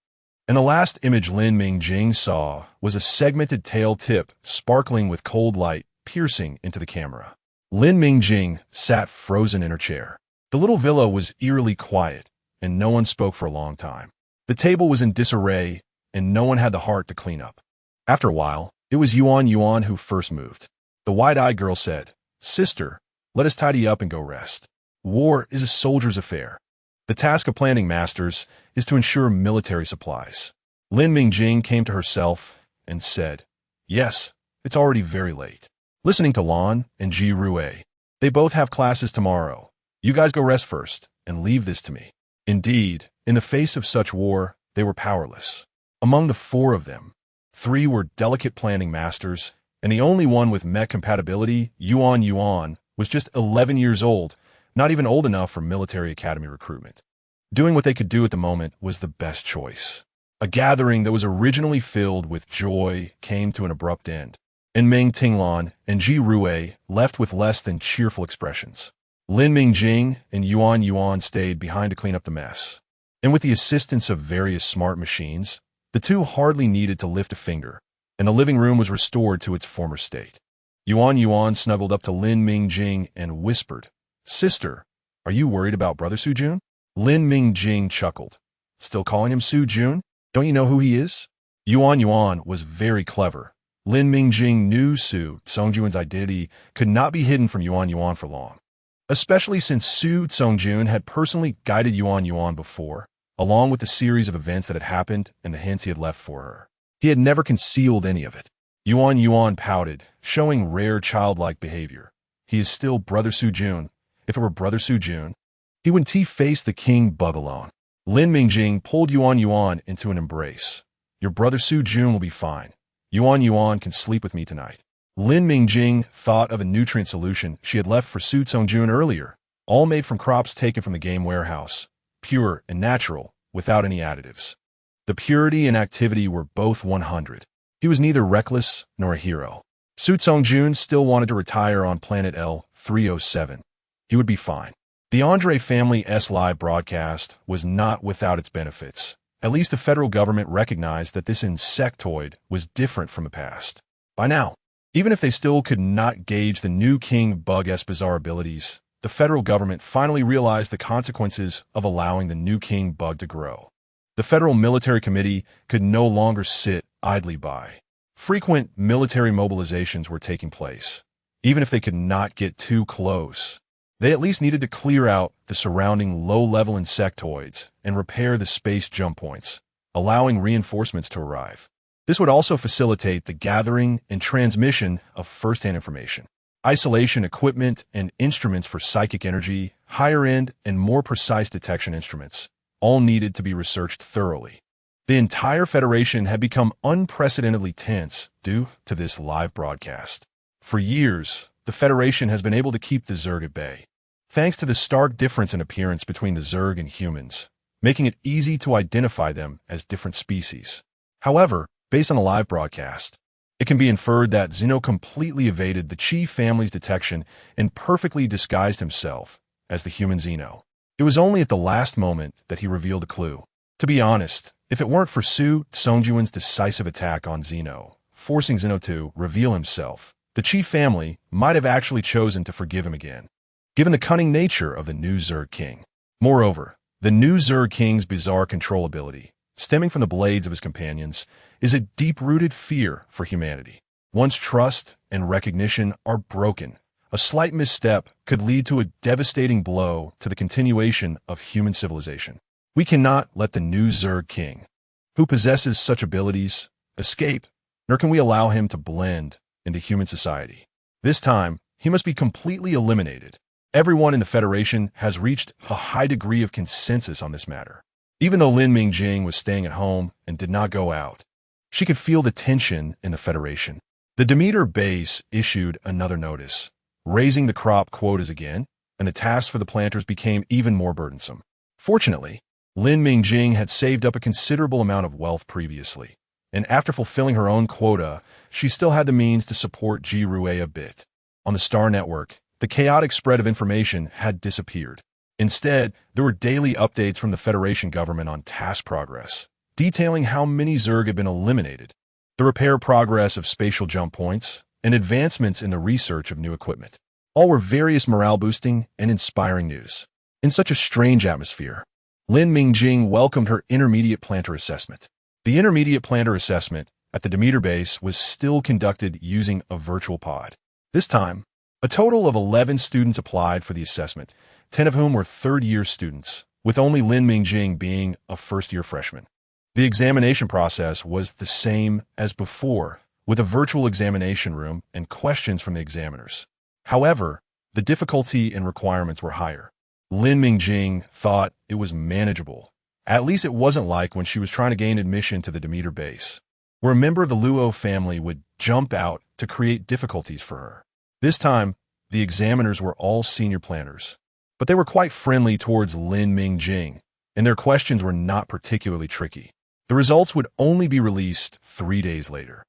and the last image Lin Mingjing saw was a segmented tail tip sparkling with cold light piercing into the camera. Lin Mingjing sat frozen in her chair. The little villa was eerily quiet, and no one spoke for a long time. The table was in disarray, and no one had the heart to clean up. After a while, it was Yuan who first moved. The wide-eyed girl said, "Sister, let us tidy up and go rest. War is a soldier's affair. The task of planning masters is to ensure military supplies." Lin Mingjing came to herself and said, "Yes, it's already very late." Listening to Lan and Ji Rue, "They both have classes tomorrow. You guys go rest first and leave this to me." Indeed, in the face of such war, they were powerless. Among the four of them, 3 were delicate planning masters, and the only one with mech compatibility, Yuan, was just 11 years old, not even old enough for military academy recruitment. Doing what they could do at the moment was the best choice. A gathering that was originally filled with joy came to an abrupt end, and Meng Tinglan and Ji Rue left with less than cheerful expressions. Lin Mingjing and Yuan stayed behind to clean up the mess, and with the assistance of various smart machines, the two hardly needed to lift a finger, and the living room was restored to its former state. Yuan snuggled up to Lin Mingjing and whispered, "Sister, are you worried about Brother Sujun?" Lin Mingjing chuckled. "Still calling him Sujun? Don't you know who he is?" Yuan was very clever. Lin Mingjing knew Su Songjun's identity could not be hidden from Yuan for long, especially since Su Songjun had personally guided Yuan before, along with the series of events that had happened and the hints he had left for her. He had never concealed any of it. Yuan pouted, showing rare childlike behavior. "He is still Brother Sujun. If it were Brother Sujun, he wouldn't face the king bug alone." Lin Mingjing pulled Yuan into an embrace. "Your Brother Sujun will be fine. Yuan can sleep with me tonight." Lin Mingjing thought of a nutrient solution she had left for Su Songjun earlier, all made from crops taken from the game warehouse, pure and natural, without any additives. The purity and activity were both 100. He was neither reckless nor a hero. Su Songjun still wanted to retire on planet L307. He would be fine. The Andre family's live broadcast was not without its benefits. At least the federal government recognized that this insectoid was different from the past. By now, even if they still could not gauge the new king bug's bizarre abilities, the federal government finally realized the consequences of allowing the new king bug to grow. The Federal Military Committee could no longer sit idly by. Frequent military mobilizations were taking place. Even if they could not get too close, they at least needed to clear out the surrounding low-level insectoids and repair the space jump points, allowing reinforcements to arrive. This would also facilitate the gathering and transmission of first-hand information. Isolation equipment and instruments for psychic energy, higher-end and more precise detection instruments, all needed to be researched thoroughly. The entire Federation had become unprecedentedly tense due to this live broadcast. For years, the Federation has been able to keep the Zerg at bay, thanks to the stark difference in appearance between the Zerg and humans, making it easy to identify them as different species. However, based on the live broadcast, it can be inferred that Zeno completely evaded the Chi family's detection and perfectly disguised himself as the human Zeno. It was only at the last moment that he revealed a clue. To be honest, if it weren't for Su Songjuan's decisive attack on Zeno, forcing Zeno to reveal himself, the Qi family might have actually chosen to forgive him again, given the cunning nature of the new Zerg king. Moreover, the new Zerg king's bizarre controllability, stemming from the blades of his companions, is a deep-rooted fear for humanity. Once trust and recognition are broken, a slight misstep could lead to a devastating blow to the continuation of human civilization. We cannot let the new Zerg king, who possesses such abilities, escape, nor can we allow him to blend into human society. This time, he must be completely eliminated. Everyone in the Federation has reached a high degree of consensus on this matter. Even though Lin Mingjing was staying at home and did not go out, she could feel the tension in the Federation. The Demeter base issued another notice, raising the crop quotas again, and the task for the planters became even more burdensome. Fortunately, Lin Mingjing had saved up a considerable amount of wealth previously, and after fulfilling her own quota, she still had the means to support Ji Rue a bit. On the Star Network, the chaotic spread of information had disappeared. Instead, there were daily updates from the Federation government on task progress, detailing how many Zerg had been eliminated, the repair progress of spatial jump points, and advancements in the research of new equipment. All were various morale-boosting and inspiring news. In such a strange atmosphere, Lin Mingjing welcomed her intermediate planter assessment. The intermediate planter assessment at the Demeter base was still conducted using a virtual pod. This time, a total of 11 students applied for the assessment, 10 of whom were third-year students, with only Lin Mingjing being a first-year freshman. The examination process was the same as before, with a virtual examination room and questions from the examiners. However, the difficulty and requirements were higher. Lin Mingjing thought it was manageable. At least it wasn't like when she was trying to gain admission to the Demeter base, where a member of the Luo family would jump out to create difficulties for her. This time, the examiners were all senior planners, but they were quite friendly towards Lin Mingjing, and their questions were not particularly tricky. The results would only be released 3 days later.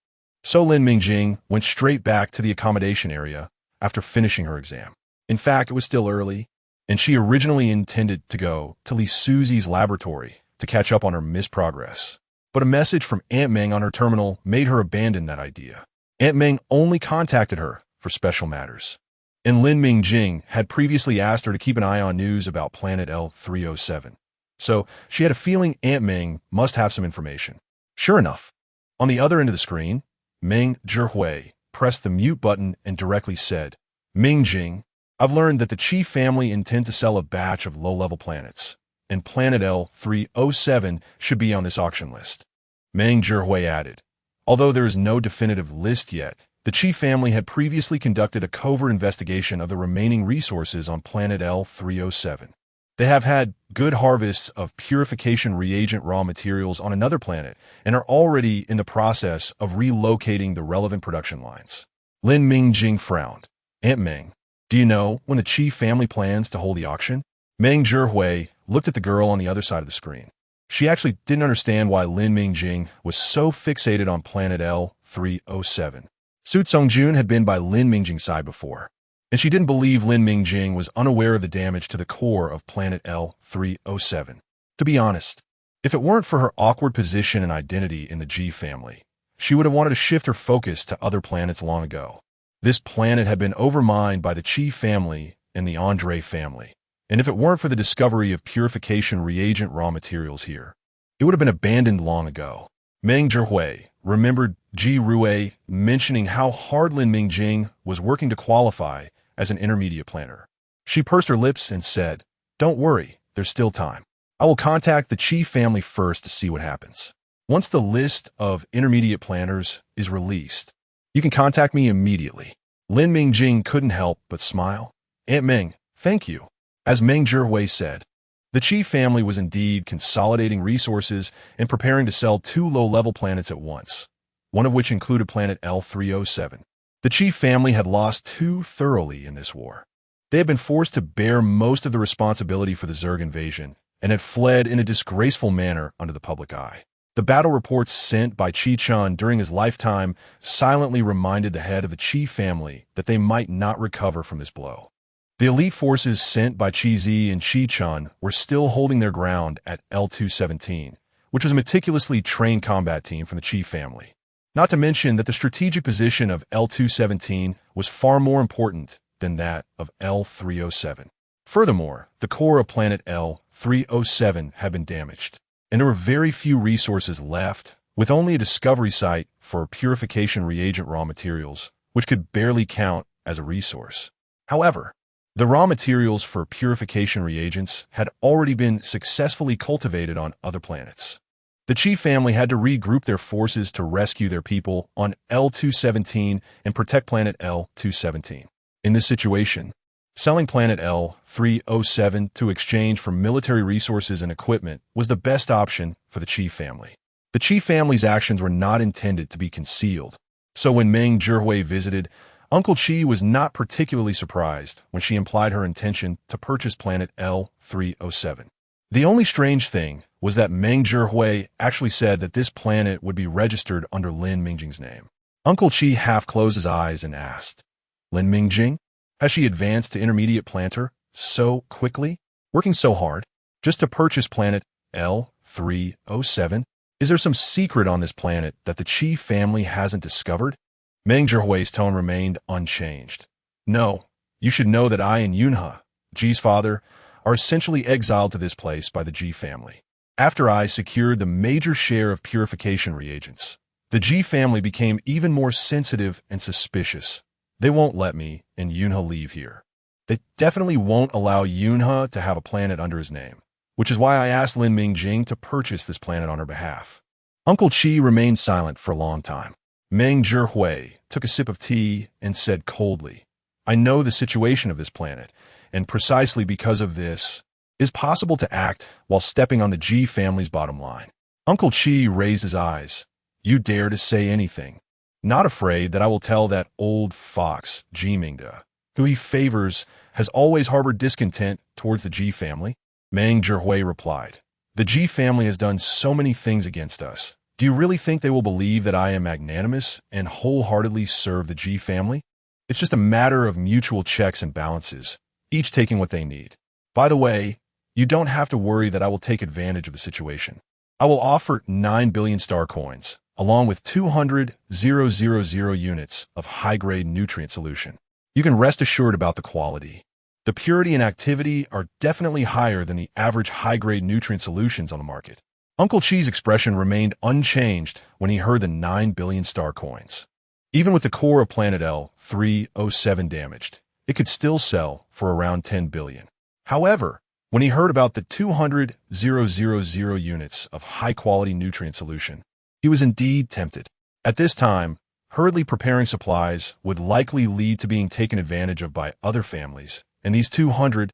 So Lin Mingjing went straight back to the accommodation area after finishing her exam. In fact, it was still early, and she originally intended to go to Li Suzi's laboratory to catch up on her missed progress. But a message from Aunt Meng on her terminal made her abandon that idea. Aunt Meng only contacted her for special matters, and Lin Mingjing had previously asked her to keep an eye on news about Planet L307. So she had a feeling Aunt Meng must have some information. Sure enough, on the other end of the screen, Meng Zhihui pressed the mute button and directly said, "Mingjing, I've learned that the Qi family intend to sell a batch of low-level planets, and Planet L307 should be on this auction list." Meng Zhihui added, "Although there is no definitive list yet, the Qi family had previously conducted a covert investigation of the remaining resources on Planet L307. They have had good harvests of purification reagent raw materials on another planet and are already in the process of relocating the relevant production lines." Lin Mingjing frowned. "Aunt Meng, do you know when the Qi family plans to hold the auction?" Meng Zhihui looked at the girl on the other side of the screen. She actually didn't understand why Lin Mingjing was so fixated on Planet L307. Su Songjun had been by Lin Mingjing's side before, and she didn't believe Lin Mingjing was unaware of the damage to the core of Planet L307. To be honest, if it weren't for her awkward position and identity in the G family, she would have wanted to shift her focus to other planets long ago. This planet had been overmined by the Qi family and the Andre family, and if it weren't for the discovery of purification reagent raw materials here, it would have been abandoned long ago. Meng Zhihui remembered Ji Rue mentioning how hard Lin Mingjing was working to qualify as an intermediate planner. She pursed her lips and said, "Don't worry, there's still time. I will contact the Qi family first to see what happens. Once the list of intermediate planners is released, you can contact me immediately." Lin Mingjing couldn't help but smile. "Aunt Meng, thank you." As Meng Zhihui said, the Qi family was indeed consolidating resources and preparing to sell 2 low-level planets at once, one of which included Planet L307. The Qi family had lost too thoroughly in this war. They had been forced to bear most of the responsibility for the Zerg invasion and had fled in a disgraceful manner under the public eye. The battle reports sent by Qi Chun during his lifetime silently reminded the head of the Qi family that they might not recover from this blow. The elite forces sent by Qi Zi and Qi Chun were still holding their ground at L217, which was a meticulously trained combat team from the Chi family. Not to mention that the strategic position of L-217 was far more important than that of L-307. Furthermore, the core of planet L-307 had been damaged, and there were very few resources left, with only a discovery site for purification reagent raw materials, which could barely count as a resource. However, the raw materials for purification reagents had already been successfully cultivated on other planets. The Chi family had to regroup their forces to rescue their people on L-217 and protect planet L-217. In this situation, selling planet L-307 to exchange for military resources and equipment was the best option for the Chi family. The Chi family's actions were not intended to be concealed, so when Meng Zhihui visited, Uncle Chi was not particularly surprised when she implied her intention to purchase planet L-307. The only strange thing was that Meng Zhihui actually said that this planet would be registered under Lin Mingjing's name. Uncle Chi half closed his eyes and asked, "Lin Mingjing? Has she advanced to intermediate planter so quickly, working so hard, just to purchase planet L-307? Is there some secret on this planet that the Chi family hasn't discovered?" Meng Zhihui's tone remained unchanged. "No, you should know that I and Yunhe, Ji's father, are essentially exiled to this place by the Ji family. After I secured the major share of purification reagents, the Ji family became even more sensitive and suspicious. They won't let me and Yunhe leave here. They definitely won't allow Yunhe to have a planet under his name, which is why I asked Lin Mingjing to purchase this planet on her behalf." Uncle Chi remained silent for a long time. Meng Zhihui took a sip of tea and said coldly, "I know the situation of this planet, and precisely because of this, it is possible to act while stepping on the Ji family's bottom line." Uncle Chi raised his eyes. "You dare to say anything? Not afraid that I will tell that old fox, Ji Mingde, who he favors, has always harbored discontent towards the Ji family?" Meng Zhihui replied, "The Ji family has done so many things against us. Do you really think they will believe that I am magnanimous and wholeheartedly serve the Ji family? It's just a matter of mutual checks and balances, each taking what they need. By the way, you don't have to worry that I will take advantage of the situation. I will offer 9 billion star coins, along with 200,000 units of high-grade nutrient solution. You can rest assured about the quality. The purity and activity are definitely higher than the average high-grade nutrient solutions on the market." Uncle Chi's expression remained unchanged when he heard the 9 billion star coins. Even with the core of planet L-307 damaged, it could still sell for around 10 billion. However, when he heard about the 200,000 units of high-quality nutrient solution, he was indeed tempted. At this time, hurriedly preparing supplies would likely lead to being taken advantage of by other families, and these 200,000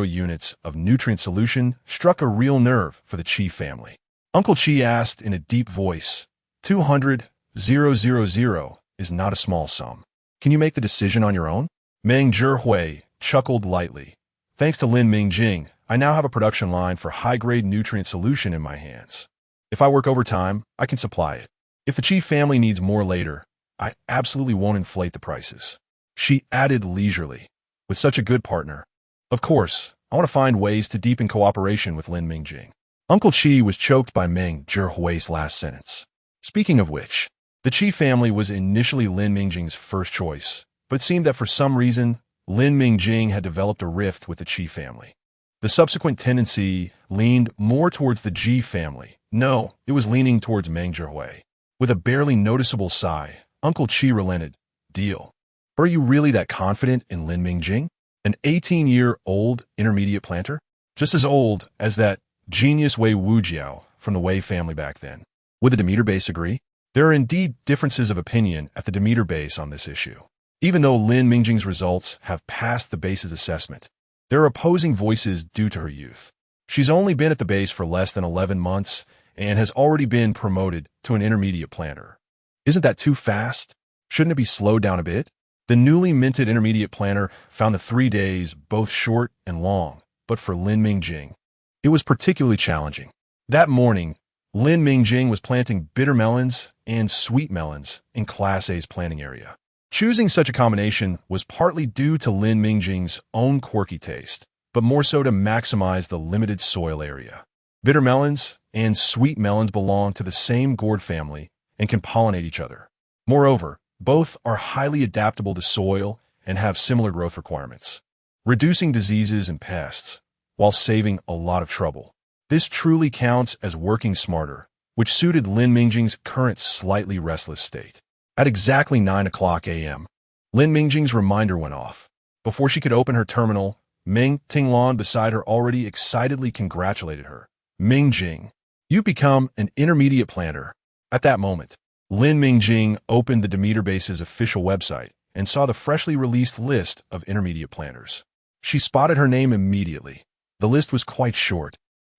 units of nutrient solution struck a real nerve for the Chi family. Uncle Chi asked in a deep voice, 200,000 is not a small sum. Can you make the decision on your own?" Meng Zhihui chuckled lightly. "Thanks to Lin Mingjing, I now have a production line for high-grade nutrient solution in my hands. If I work overtime, I can supply it. If the Chi family needs more later, I absolutely won't inflate the prices." She added leisurely, "With such a good partner, of course, I want to find ways to deepen cooperation with Lin Mingjing." Uncle Chi was choked by Meng Zhihui's last sentence. Speaking of which, the Chi family was initially Lin Mingjing's first choice, but it seemed that for some reason, Lin Mingjing had developed a rift with the Chi family. The subsequent tendency leaned more towards the Ji family. No, it was leaning towards Meng Zhihui. With a barely noticeable sigh, Uncle Chi relented. "Deal. Are you really that confident in Lin Mingjing? An 18-year-old intermediate planter? Just as old as that genius Wei Wujiao from the Wei family back then. Would the Demeter base agree?" There are indeed differences of opinion at the Demeter base on this issue. Even though Lin Mingjing's results have passed the base's assessment, there are opposing voices due to her youth. She's only been at the base for less than 11 months and has already been promoted to an intermediate planter. Isn't that too fast? Shouldn't it be slowed down a bit? The newly minted intermediate planter found the 3 days both short and long, but for Lin Mingjing, it was particularly challenging. That morning, Lin Mingjing was planting bitter melons and sweet melons in Class A's planting area. Choosing such a combination was partly due to Lin Mingjing's own quirky taste, but more so to maximize the limited soil area. Bitter melons and sweet melons belong to the same gourd family and can pollinate each other. Moreover, both are highly adaptable to soil and have similar growth requirements, reducing diseases and pests, while saving a lot of trouble. This truly counts as working smarter, which suited Lin Mingjing's current slightly restless state. At exactly 9 o'clock a.m., Lin Mingjing's reminder went off. Before she could open her terminal, Ming Tinglan beside her already excitedly congratulated her. Mingjing, you've become an intermediate planter. At that moment, Lin Mingjing opened the Demeter Base's official website and saw the freshly released list of intermediate planters. She spotted her name immediately. The list was quite short,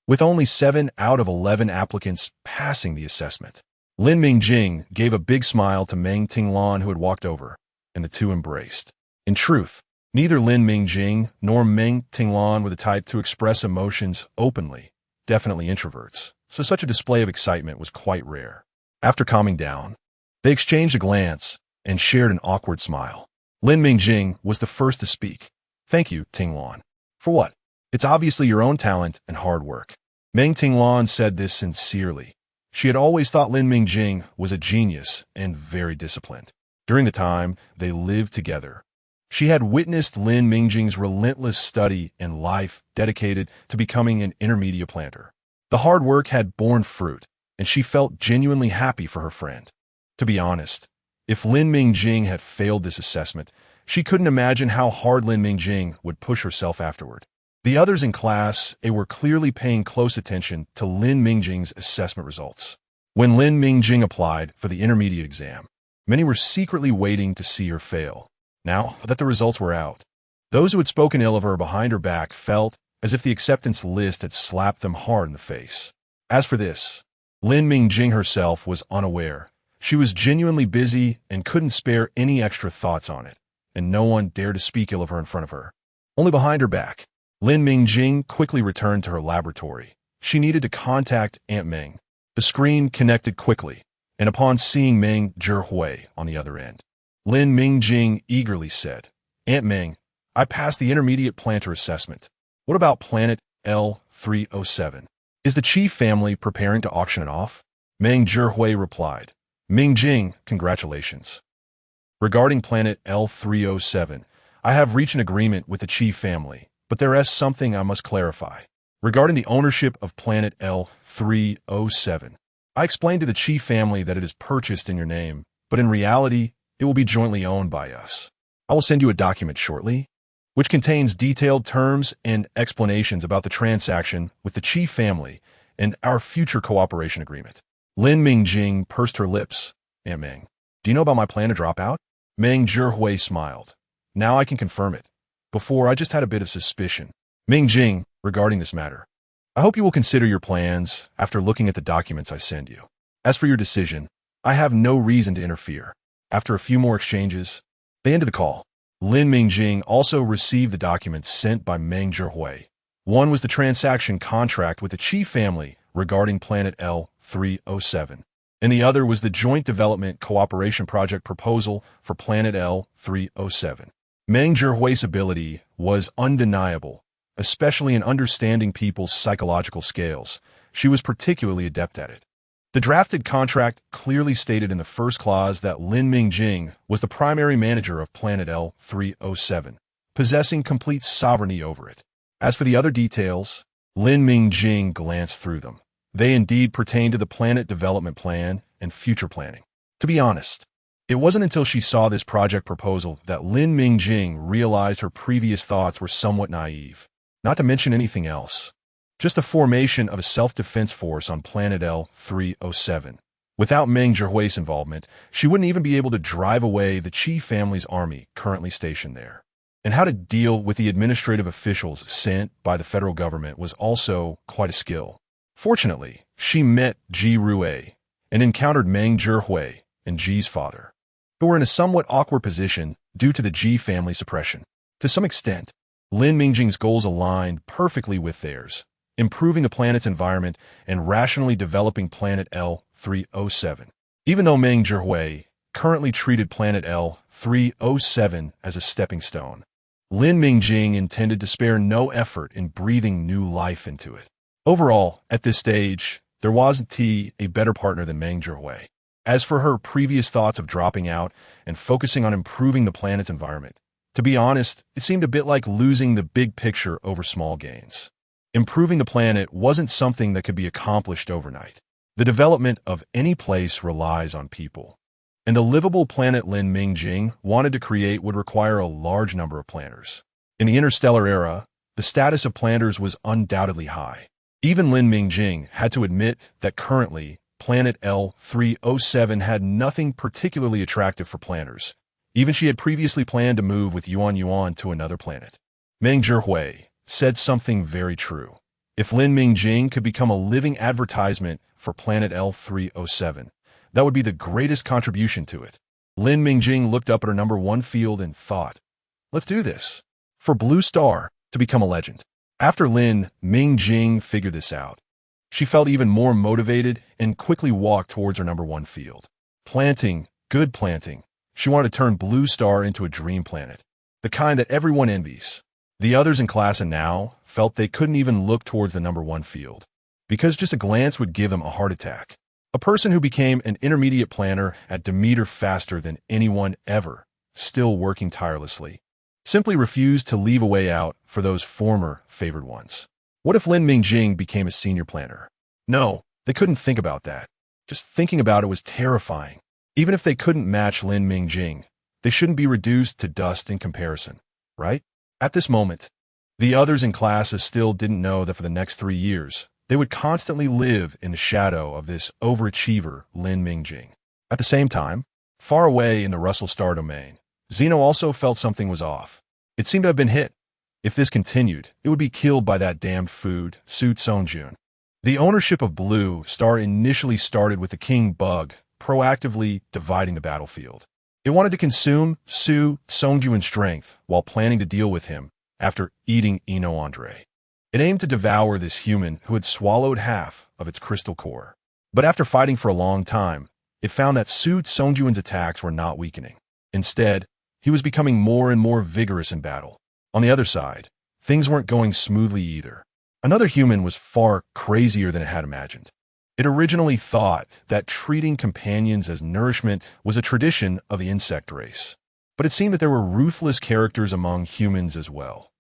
with only 7 out of 11 applicants passing the assessment. Lin Mingjing gave a big smile to Meng Tinglan, who had walked over, and the two embraced. In truth, neither Lin Mingjing nor Meng Tinglan were the type to express emotions openly, definitely introverts, so such a display of excitement was quite rare. After calming down, they exchanged a glance and shared an awkward smile. Lin Mingjing was the first to speak. Thank you, Tinglan. For what? It's obviously your own talent and hard work. Meng Tinglan said this sincerely. She had always thought Lin Mingjing was a genius and very disciplined. During the time they lived together, she had witnessed Lin Mingjing's relentless study and life dedicated to becoming an intermediate planter. The hard work had borne fruit, and she felt genuinely happy for her friend. To be honest, if Lin Mingjing had failed this assessment, she couldn't imagine how hard Lin Mingjing would push herself afterward. The others in class were clearly paying close attention to Lin Mingjing's assessment results. When Lin Mingjing applied for the intermediate exam, many were secretly waiting to see her fail. Now that the results were out, those who had spoken ill of her behind her back felt as if the acceptance list had slapped them hard in the face. As for this, Lin Mingjing herself was unaware. She was genuinely busy and couldn't spare any extra thoughts on it, and no one dared to speak ill of her in front of her. Only behind her back, Lin Mingjing quickly returned to her laboratory. She needed to contact Aunt Meng. The screen connected quickly, and upon seeing Meng Zhihui on the other end, Lin Mingjing eagerly said, Aunt Meng, I passed the intermediate planter assessment. What about planet L307? Is the Chief family preparing to auction it off? Meng Zhihui replied, Mingjing, congratulations. Regarding planet L307, I have reached an agreement with the Chief family, but there is something I must clarify. Regarding the ownership of planet L307, I explained to the Chief family that it is purchased in your name, but in reality, it will be jointly owned by us. I will send you a document shortly, which contains detailed terms and explanations about the transaction with the Chief family and our future cooperation agreement. Lin Mingjing pursed her lips. Aunt Meng, do you know about my plan to drop out? Meng Zhihui smiled. Now I can confirm it. Before, I just had a bit of suspicion. Mingjing, regarding this matter, I hope you will consider your plans after looking at the documents I send you. As for your decision, I have no reason to interfere. After a few more exchanges, they ended the call. Lin Mingjing also received the documents sent by Meng Zhihui. One was the transaction contract with the Chief family regarding planet L307, and the other was the joint development cooperation project proposal for planet L307. Meng Zhihui's ability was undeniable, especially in understanding people's psychological scales. She was particularly adept at it. The drafted contract clearly stated in the first clause that Lin Mingjing was the primary manager of planet L307, possessing complete sovereignty over it. As for the other details, Lin Mingjing glanced through them. They indeed pertained to the planet development plan and future planning. To be honest, it wasn't until she saw this project proposal that Lin Mingjing realized her previous thoughts were somewhat naive. Not to mention anything else. Just the formation of a self-defense force on planet L307. Without Meng Zhihui's involvement, she wouldn't even be able to drive away the Chief family's army currently stationed there. And how to deal with the administrative officials sent by the federal government was also quite a skill. Fortunately, she met Ji Rui and encountered Meng Zhihui and Ji's father, who were in a somewhat awkward position due to the Ji family suppression. To some extent, Lin Mingjing's goals aligned perfectly with theirs, improving the planet's environment and rationally developing planet L307. Even though Meng Zhihui currently treated planet L307 as a stepping stone, Lin Mingjing intended to spare no effort in breathing new life into it. Overall, at this stage, there wasn't a better partner than Mingjing. As for her previous thoughts of dropping out and focusing on improving the planet's environment, to be honest, it seemed a bit like losing the big picture over small gains. Improving the planet wasn't something that could be accomplished overnight. The development of any place relies on people. And the livable planet Lin Mingjing wanted to create would require a large number of planners. In the interstellar era, the status of planners was undoubtedly high. Even Lin Mingjing had to admit that currently, planet L307 had nothing particularly attractive for planners. Even she had previously planned to move with Yuan to another planet. Mingjing said something very true. If Lin Mingjing could become a living advertisement for planet L307, that would be the greatest contribution to it. Lin Mingjing looked up at her number 1 field and thought, let's do this. For Blue Star to become a legend. After Lin Mingjing figured this out, she felt even more motivated and quickly walked towards her number 1 field. Planting, good planting. She wanted to turn Blue Star into a dream planet, the kind that everyone envies. The others in class and now felt they couldn't even look towards the number 1 field, because just a glance would give them a heart attack. A person who became an intermediate planner at Demeter faster than anyone ever, still working tirelessly, simply refused to leave a way out for those former favored ones. What if Lin Mingjing became a senior planner? No, they couldn't think about that. Just thinking about it was terrifying. Even if they couldn't match Lin Mingjing, they shouldn't be reduced to dust in comparison, right? At this moment, the others in classes still didn't know that for the next 3 years, they would constantly live in the shadow of this overachiever, Lin Mingjing. At the same time, far away in the Russell Star domain, Zeno also felt something was off. It seemed to have been hit. If this continued, it would be killed by that damned food, Su Songjun. The ownership of Blue Star initially started with the King Bug proactively dividing the battlefield. It wanted to consume Su Songjun's strength while planning to deal with him after eating Eno Andre. It aimed to devour this human who had swallowed half of its crystal core. But after fighting for a long time, it found that Su Songjun's attacks were not weakening. Instead, he was becoming more and more vigorous in battle. On the other side, things weren't going smoothly either. Another human was far crazier than it had imagined. It originally thought that treating companions as nourishment was a tradition of the insect race. But it seemed that there were ruthless characters among humans as well.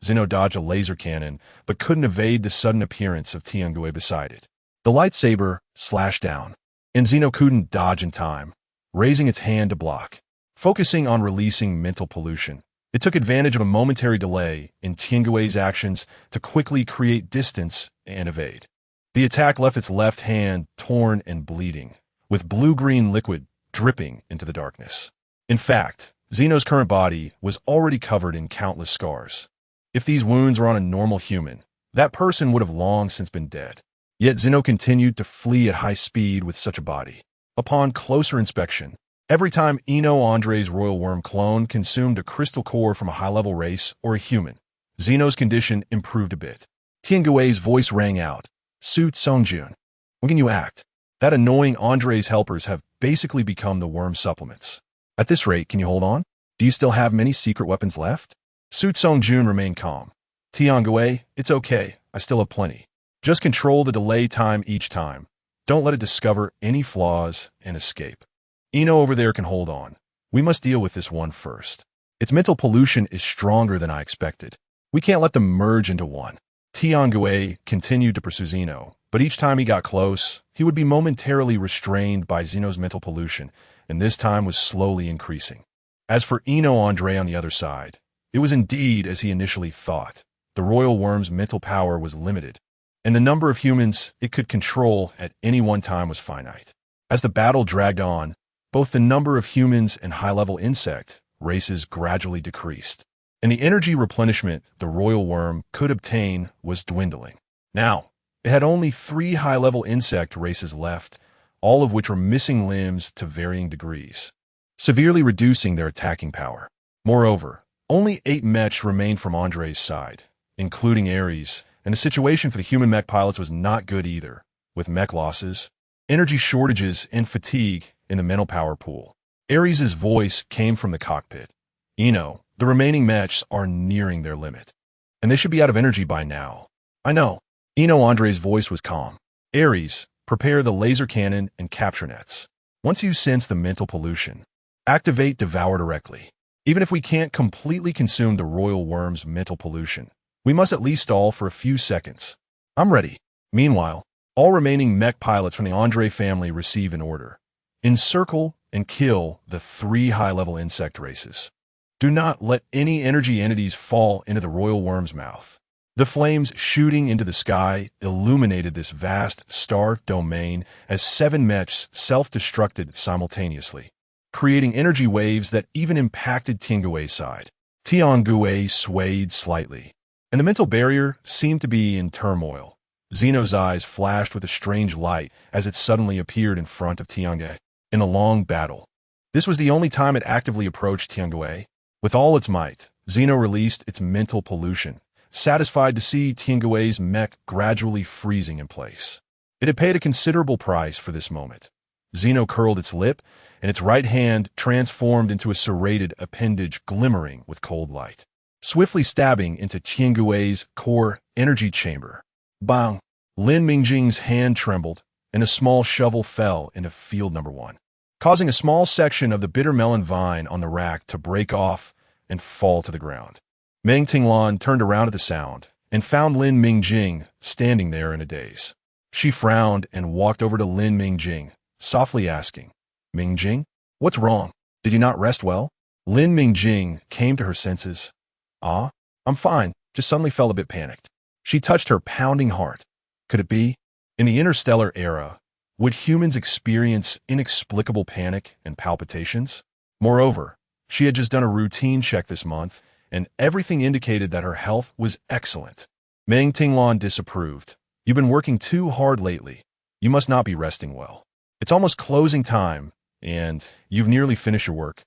Zeno dodged a laser cannon, but couldn't evade the sudden appearance of Tiangui beside it. The lightsaber slashed down, and Zeno couldn't dodge in time, raising its hand to block. Focusing on releasing mental pollution, it took advantage of a momentary delay in Tiangui's actions to quickly create distance and evade. The attack left its left hand torn and bleeding, with blue-green liquid dripping into the darkness. In fact, Zeno's current body was already covered in countless scars. If these wounds were on a normal human, that person would have long since been dead. Yet Zeno continued to flee at high speed with such a body. Upon closer inspection, every time Eno Andre's royal worm clone consumed a crystal core from a high-level race or a human, Zeno's condition improved a bit. Tiangui's voice rang out. Su Songjun, when can you act? That annoying Andre's helpers have basically become the worm supplements. At this rate, can you hold on? Do you still have many secret weapons left? Su Songjun remained calm. Tiangui, it's okay. I still have plenty. Just control the delay time each time. Don't let it discover any flaws and escape. Eno over there can hold on. We must deal with this one first. Its mental pollution is stronger than I expected. We can't let them merge into one. Tiangui continued to pursue Zeno, but each time he got close, he would be momentarily restrained by Zeno's mental pollution, and this time was slowly increasing. As for Eno Andre on the other side, it was indeed as he initially thought. The royal worm's mental power was limited, and the number of humans it could control at any one time was finite. As the battle dragged on, both the number of humans and high-level insect races gradually decreased, and the energy replenishment the royal worm could obtain was dwindling. Now, it had only 3 high-level insect races left, all of which were missing limbs to varying degrees, severely reducing their attacking power. Moreover, only 8 mechs remained from Andre's side, including Ares, and the situation for the human mech pilots was not good either, with mech losses, energy shortages, and fatigue in the mental power pool. Ares' voice came from the cockpit. Eno, the remaining mechs are nearing their limit, and they should be out of energy by now. I know. Andre's voice was calm. Ares, prepare the laser cannon and capture nets. Once you sense the mental pollution, activate Devour directly. Even if we can't completely consume the royal worm's mental pollution, we must at least stall for a few seconds. I'm ready. Meanwhile, all remaining mech pilots from the Andre family receive an order. Encircle and kill the 3 high-level insect races. Do not let any energy entities fall into the royal worm's mouth. The flames shooting into the sky illuminated this vast star domain as 7 mechs self-destructed simultaneously, creating energy waves that even impacted Tiangui's side. Tiangui swayed slightly, and the mental barrier seemed to be in turmoil. Zeno's eyes flashed with a strange light as it suddenly appeared in front of Tiangui. In a long battle, this was the only time it actively approached Tiangui. With all its might, Zeno released its mental pollution, satisfied to see Tiangui's mech gradually freezing in place. It had paid a considerable price for this moment. Zeno curled its lip, and its right hand transformed into a serrated appendage glimmering with cold light, swiftly stabbing into Tiangui's core energy chamber. Bang! Lin Mingjing's hand trembled, and a small shovel fell into field number 1, causing a small section of the bitter melon vine on the rack to break off and fall to the ground. Meng Tinglan turned around at the sound and found Lin Mingjing standing there in a daze. She frowned and walked over to Lin Mingjing, softly asking, "Mingjing, what's wrong? Did you not rest well?" Lin Mingjing came to her senses. I'm fine, just suddenly felt a bit panicked." She touched her pounding heart. Could it be? In the interstellar era, would humans experience inexplicable panic and palpitations? Moreover, she had just done a routine check this month, and everything indicated that her health was excellent. Meng Tinglan disapproved. "You've been working too hard lately. You must not be resting well. It's almost closing time, and you've nearly finished your work,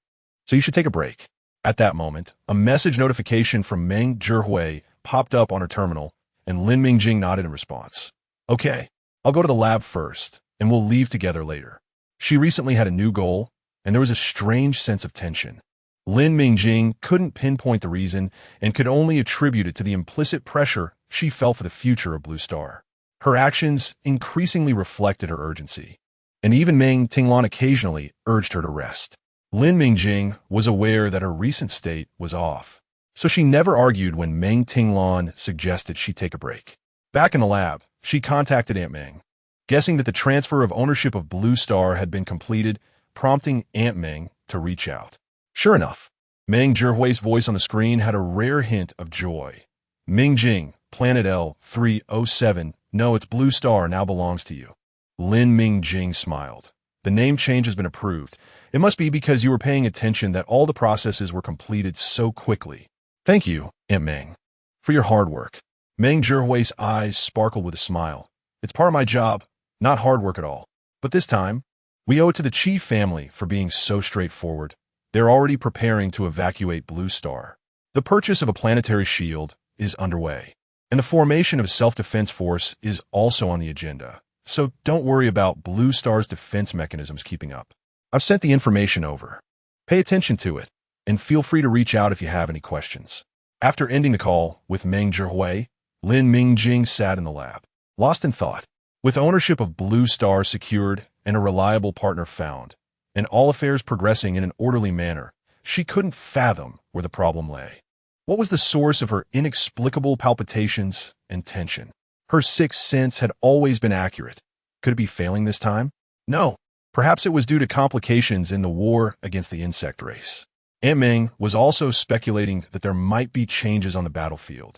so you should take a break." At that moment, a message notification from Meng Zhihui popped up on her terminal, and Lin Mingjing nodded in response. "Okay, I'll go to the lab first, and we'll leave together later." She recently had a new goal, and there was a strange sense of tension. Lin Mingjing couldn't pinpoint the reason and could only attribute it to the implicit pressure she felt for the future of Blue Star. Her actions increasingly reflected her urgency, and even Meng Tinglan occasionally urged her to rest. Lin Mingjing was aware that her recent state was off, so she never argued when Meng Tinglan suggested she take a break. Back in the lab, she contacted Aunt Meng, guessing that the transfer of ownership of Blue Star had been completed, prompting Aunt Meng to reach out. Sure enough, Meng Zhihui's voice on the screen had a rare hint of joy. "Mingjing, Planet L307, no, it's Blue Star now belongs to you." Lin Mingjing smiled. "The name change has been approved. It must be because you were paying attention that all the processes were completed so quickly." "Thank you, Aunt Meng, for your hard work." Meng Zhihui's eyes sparkled with a smile. "It's part of my job, not hard work at all. But this time, we owe it to the Chief family for being so straightforward. They're already preparing to evacuate Blue Star. The purchase of a planetary shield is underway, and the formation of a self-defense force is also on the agenda. So don't worry about Blue Star's defense mechanisms keeping up. I've sent the information over. Pay attention to it, and feel free to reach out if you have any questions." After ending the call with Meng Zhihui, Lin Mingjing sat in the lab, lost in thought. With ownership of Blue Star secured and a reliable partner found, and all affairs progressing in an orderly manner, she couldn't fathom where the problem lay. What was the source of her inexplicable palpitations and tension? Her sixth sense had always been accurate. Could it be failing this time? No. Perhaps it was due to complications in the war against the insect race. Aunt Meng was also speculating that there might be changes on the battlefield,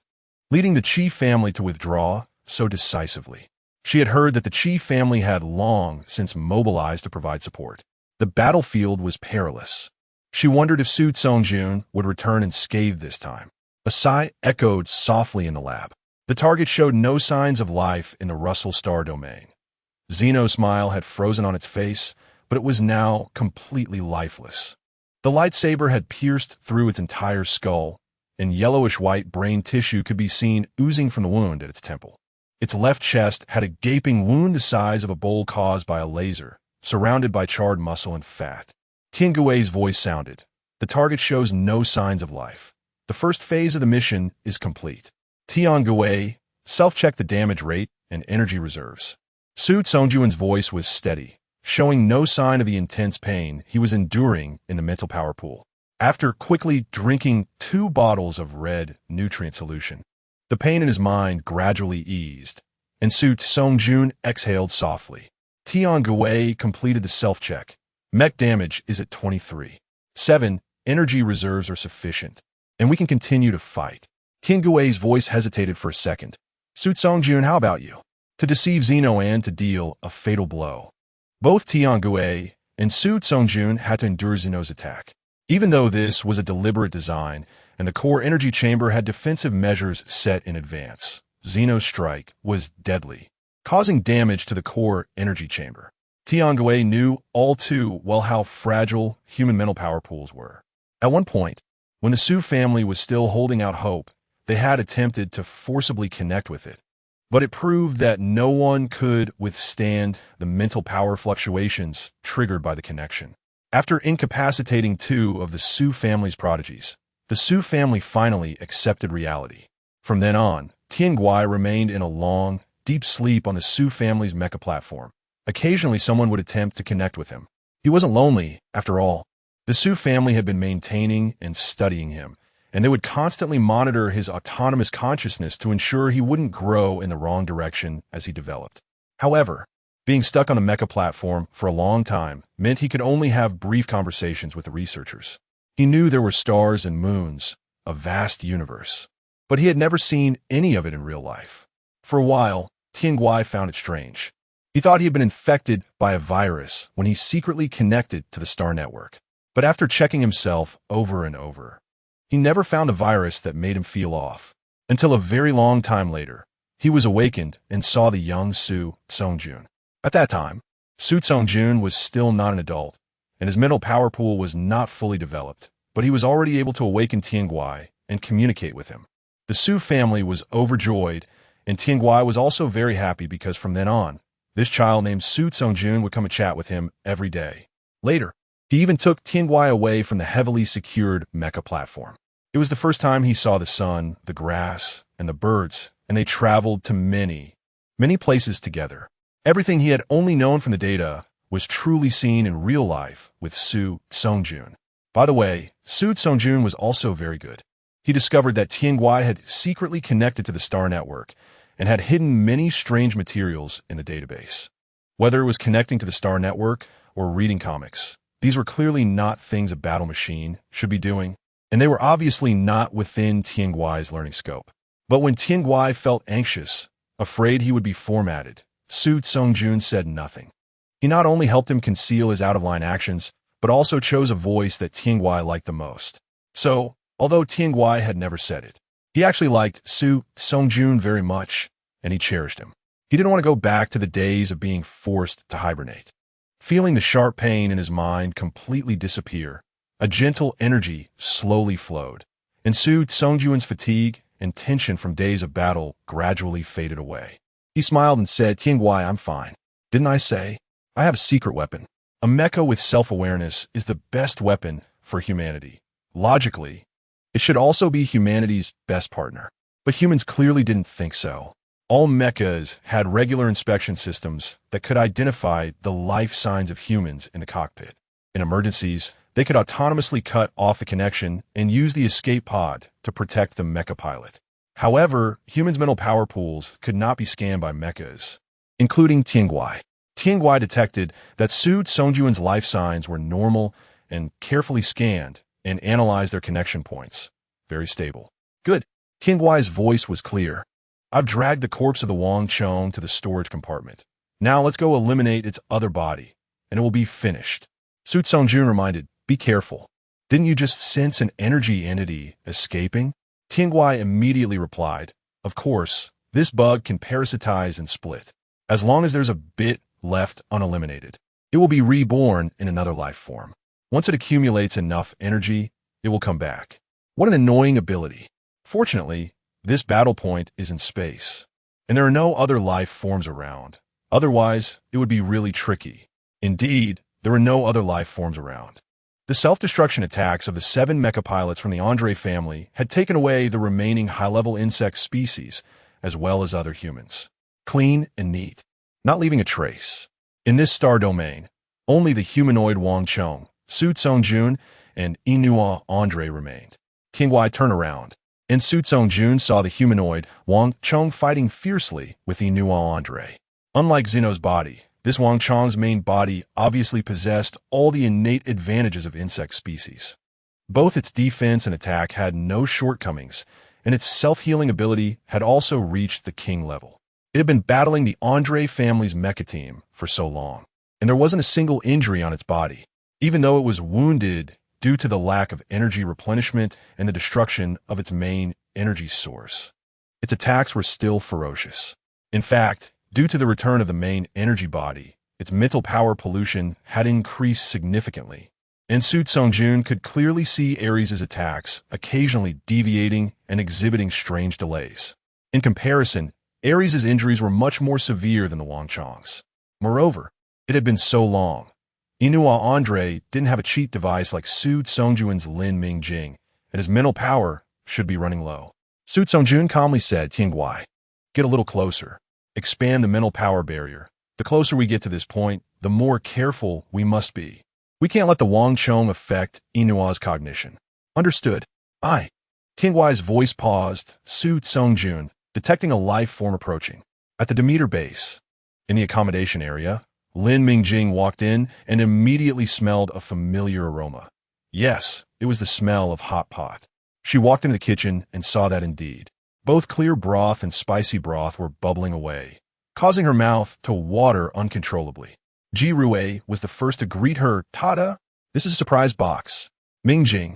leading the Chief family to withdraw so decisively. She had heard that the Chief family had long since mobilized to provide support. The battlefield was perilous. She wondered if Su Tsongjun would return unscathed this time. A sigh echoed softly in the lab. The target showed no signs of life in the Russell Star domain. Zeno's smile had frozen on its face, but it was now completely lifeless. The lightsaber had pierced through its entire skull, and yellowish-white brain tissue could be seen oozing from the wound at its temple. Its left chest had a gaping wound the size of a bowl caused by a laser, surrounded by charred muscle and fat. Tiangui's voice sounded. "The target shows no signs of life. The first phase of the mission is complete." Tiangui self-check the damage rate and energy reserves. Su Songjuan's voice was steady, showing no sign of the intense pain he was enduring in the mental power pool. After quickly drinking 2 bottles of red nutrient solution, the pain in his mind gradually eased, and Su Songjun exhaled softly. Tiangui completed the self-check. Mech damage is at 23. 7. Energy reserves are sufficient, and we can continue to fight. Tiangui's voice hesitated for a second. Su Songjun, how about you? To deceive Zeno and to deal a fatal blow. Both Tiangui and Su Songjun had to endure Zeno's attack. Even though this was a deliberate design, and the core energy chamber had defensive measures set in advance, Zeno's strike was deadly, causing damage to the core energy chamber. Tiangui knew all too well how fragile human mental power pools were. At one point, when the Su family was still holding out hope, they had attempted to forcibly connect with it. But it proved that no one could withstand the mental power fluctuations triggered by the connection. After incapacitating 2 of the Su family's prodigies, the Su family finally accepted reality. From then on, Tiangui remained in a long, deep sleep on the Su family's mecha platform. Occasionally someone would attempt to connect with him. He wasn't lonely, after all. The Su family had been maintaining and studying him, and they would constantly monitor his autonomous consciousness to ensure he wouldn't grow in the wrong direction as he developed. However, being stuck on the mecha platform for a long time meant he could only have brief conversations with the researchers. He knew there were stars and moons, a vast universe, but he had never seen any of it in real life. For a while, Tiangui found it strange. He thought he had been infected by a virus when he secretly connected to the star network. But after checking himself over and over, he never found a virus that made him feel off. Until a very long time later, he was awakened and saw the young Su Songjun. At that time, Su Songjun was still not an adult, and his mental power pool was not fully developed, but he was already able to awaken Tiangui and communicate with him. The Su family was overjoyed, and Tiangui was also very happy because from then on, this child named Su Songjun would come and chat with him every day. Later, he even took Tiangui away from the heavily secured mecha platform. It was the first time he saw the sun, the grass, and the birds, and they traveled to many, many places together. Everything he had only known from the data was truly seen in real life with Su Songjun. By the way, Su Songjun was also very good. He discovered that Tiangui had secretly connected to the star network and had hidden many strange materials in the database. Whether it was connecting to the star network or reading comics, these were clearly not things a battle machine should be doing, and they were obviously not within Tiangui's learning scope. But when Tiangui felt anxious, afraid he would be formatted, Su Songjun said nothing. He not only helped him conceal his out-of-line actions, but also chose a voice that Tiangui liked the most. So, although Tiangui had never said it, he actually liked Su Songjun very much, and he cherished him. He didn't want to go back to the days of being forced to hibernate. Feeling the sharp pain in his mind completely disappear, a gentle energy slowly flowed, and Su Songjun's fatigue and tension from days of battle gradually faded away. He smiled and said, Tiangui, I'm fine. Didn't I say? I have a secret weapon. A mecha with self-awareness is the best weapon for humanity. Logically, it should also be humanity's best partner. But humans clearly didn't think so. All mechas had regular inspection systems that could identify the life signs of humans in the cockpit. In emergencies, they could autonomously cut off the connection and use the escape pod to protect the mecha pilot. However, humans' mental power pools could not be scanned by mechas, including Tiangui. Tiangui detected that Su Songjun's life signs were normal and carefully scanned and analyzed their connection points. Very stable. Good. Tiangui's voice was clear. I've dragged the corpse of the Wang Chong to the storage compartment. Now let's go eliminate its other body, and it will be finished. Su Songjun reminded, be careful. Didn't you just sense an energy entity escaping? Tiangui immediately replied, of course, this bug can parasitize and split. As long as there's a bit left uneliminated, it will be reborn in another life form. Once it accumulates enough energy, it will come back. What an annoying ability. Fortunately, this battle point is in space, and there are no other life forms around. Otherwise, it would be really tricky. Indeed, there are no other life forms around. The self-destruction attacks of the 7 mecha pilots from the Andre family had taken away the remaining high-level insect species, as well as other humans. Clean and neat, not leaving a trace. In this star domain, only the humanoid Wang Cheng, Su Tsongjun, and Inua Andre remained. King Wai turned around, and Su Tsongjun saw the humanoid Wang Cheng fighting fiercely with Inua Andre. Unlike Zeno's body, this Wang Cheng's main body obviously possessed all the innate advantages of insect species. Both its defense and attack had no shortcomings, and its self-healing ability had also reached the king level. It had been battling the Andre family's mecha team for so long, and there wasn't a single injury on its body, even though it was wounded due to the lack of energy replenishment and the destruction of its main energy source. Its attacks were still ferocious. In fact, due to the return of the main energy body, its mental power pollution had increased significantly, and Su Tsongjun could clearly see Ares' attacks occasionally deviating and exhibiting strange delays. In comparison, Ares' injuries were much more severe than the Wang Cheng's. Moreover, it had been so long. Inua Andre didn't have a cheat device like Su Tsongjun's Lin Mingjing, and his mental power should be running low. Su Tsongjun calmly said, "Tingguai, get a little closer. Expand the mental power barrier. The closer we get to this point, the more careful we must be. We can't let the Wang Cheng affect Inua's cognition." "Understood." "Aye." Tingguai's voice paused, Su Tsongjun, detecting a life form approaching. At the Demeter base, in the accommodation area, Lin Mingjing walked in and immediately smelled a familiar aroma. Yes, it was the smell of hot pot. She walked into the kitchen and saw that indeed. Both clear broth and spicy broth were bubbling away, causing her mouth to water uncontrollably. Ji Rui was the first to greet her. "Tada! This is a surprise box. Mingjing,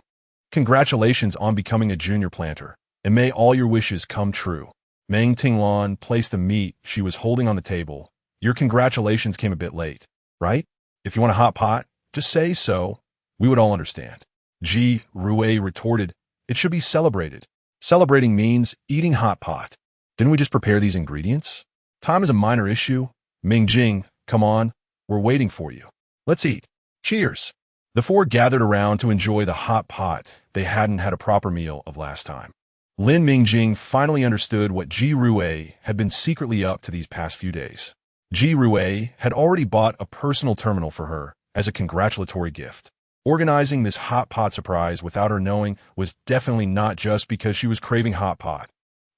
congratulations on becoming a junior planter, and may all your wishes come true." Meng Tinglan placed the meat she was holding on the table. "Your congratulations came a bit late, right? If you want a hot pot, just say so. We would all understand." Ji Rui retorted, "It should be celebrated. Celebrating means eating hot pot. Didn't we just prepare these ingredients? Time is a minor issue. Mingjing, come on. We're waiting for you. Let's eat. Cheers." The four gathered around to enjoy the hot pot they hadn't had a proper meal of last time. Lin Mingjing finally understood what Ji Rui had been secretly up to these past few days. Ji Rui had already bought a personal terminal for her as a congratulatory gift. Organizing this hot pot surprise without her knowing was definitely not just because she was craving hot pot.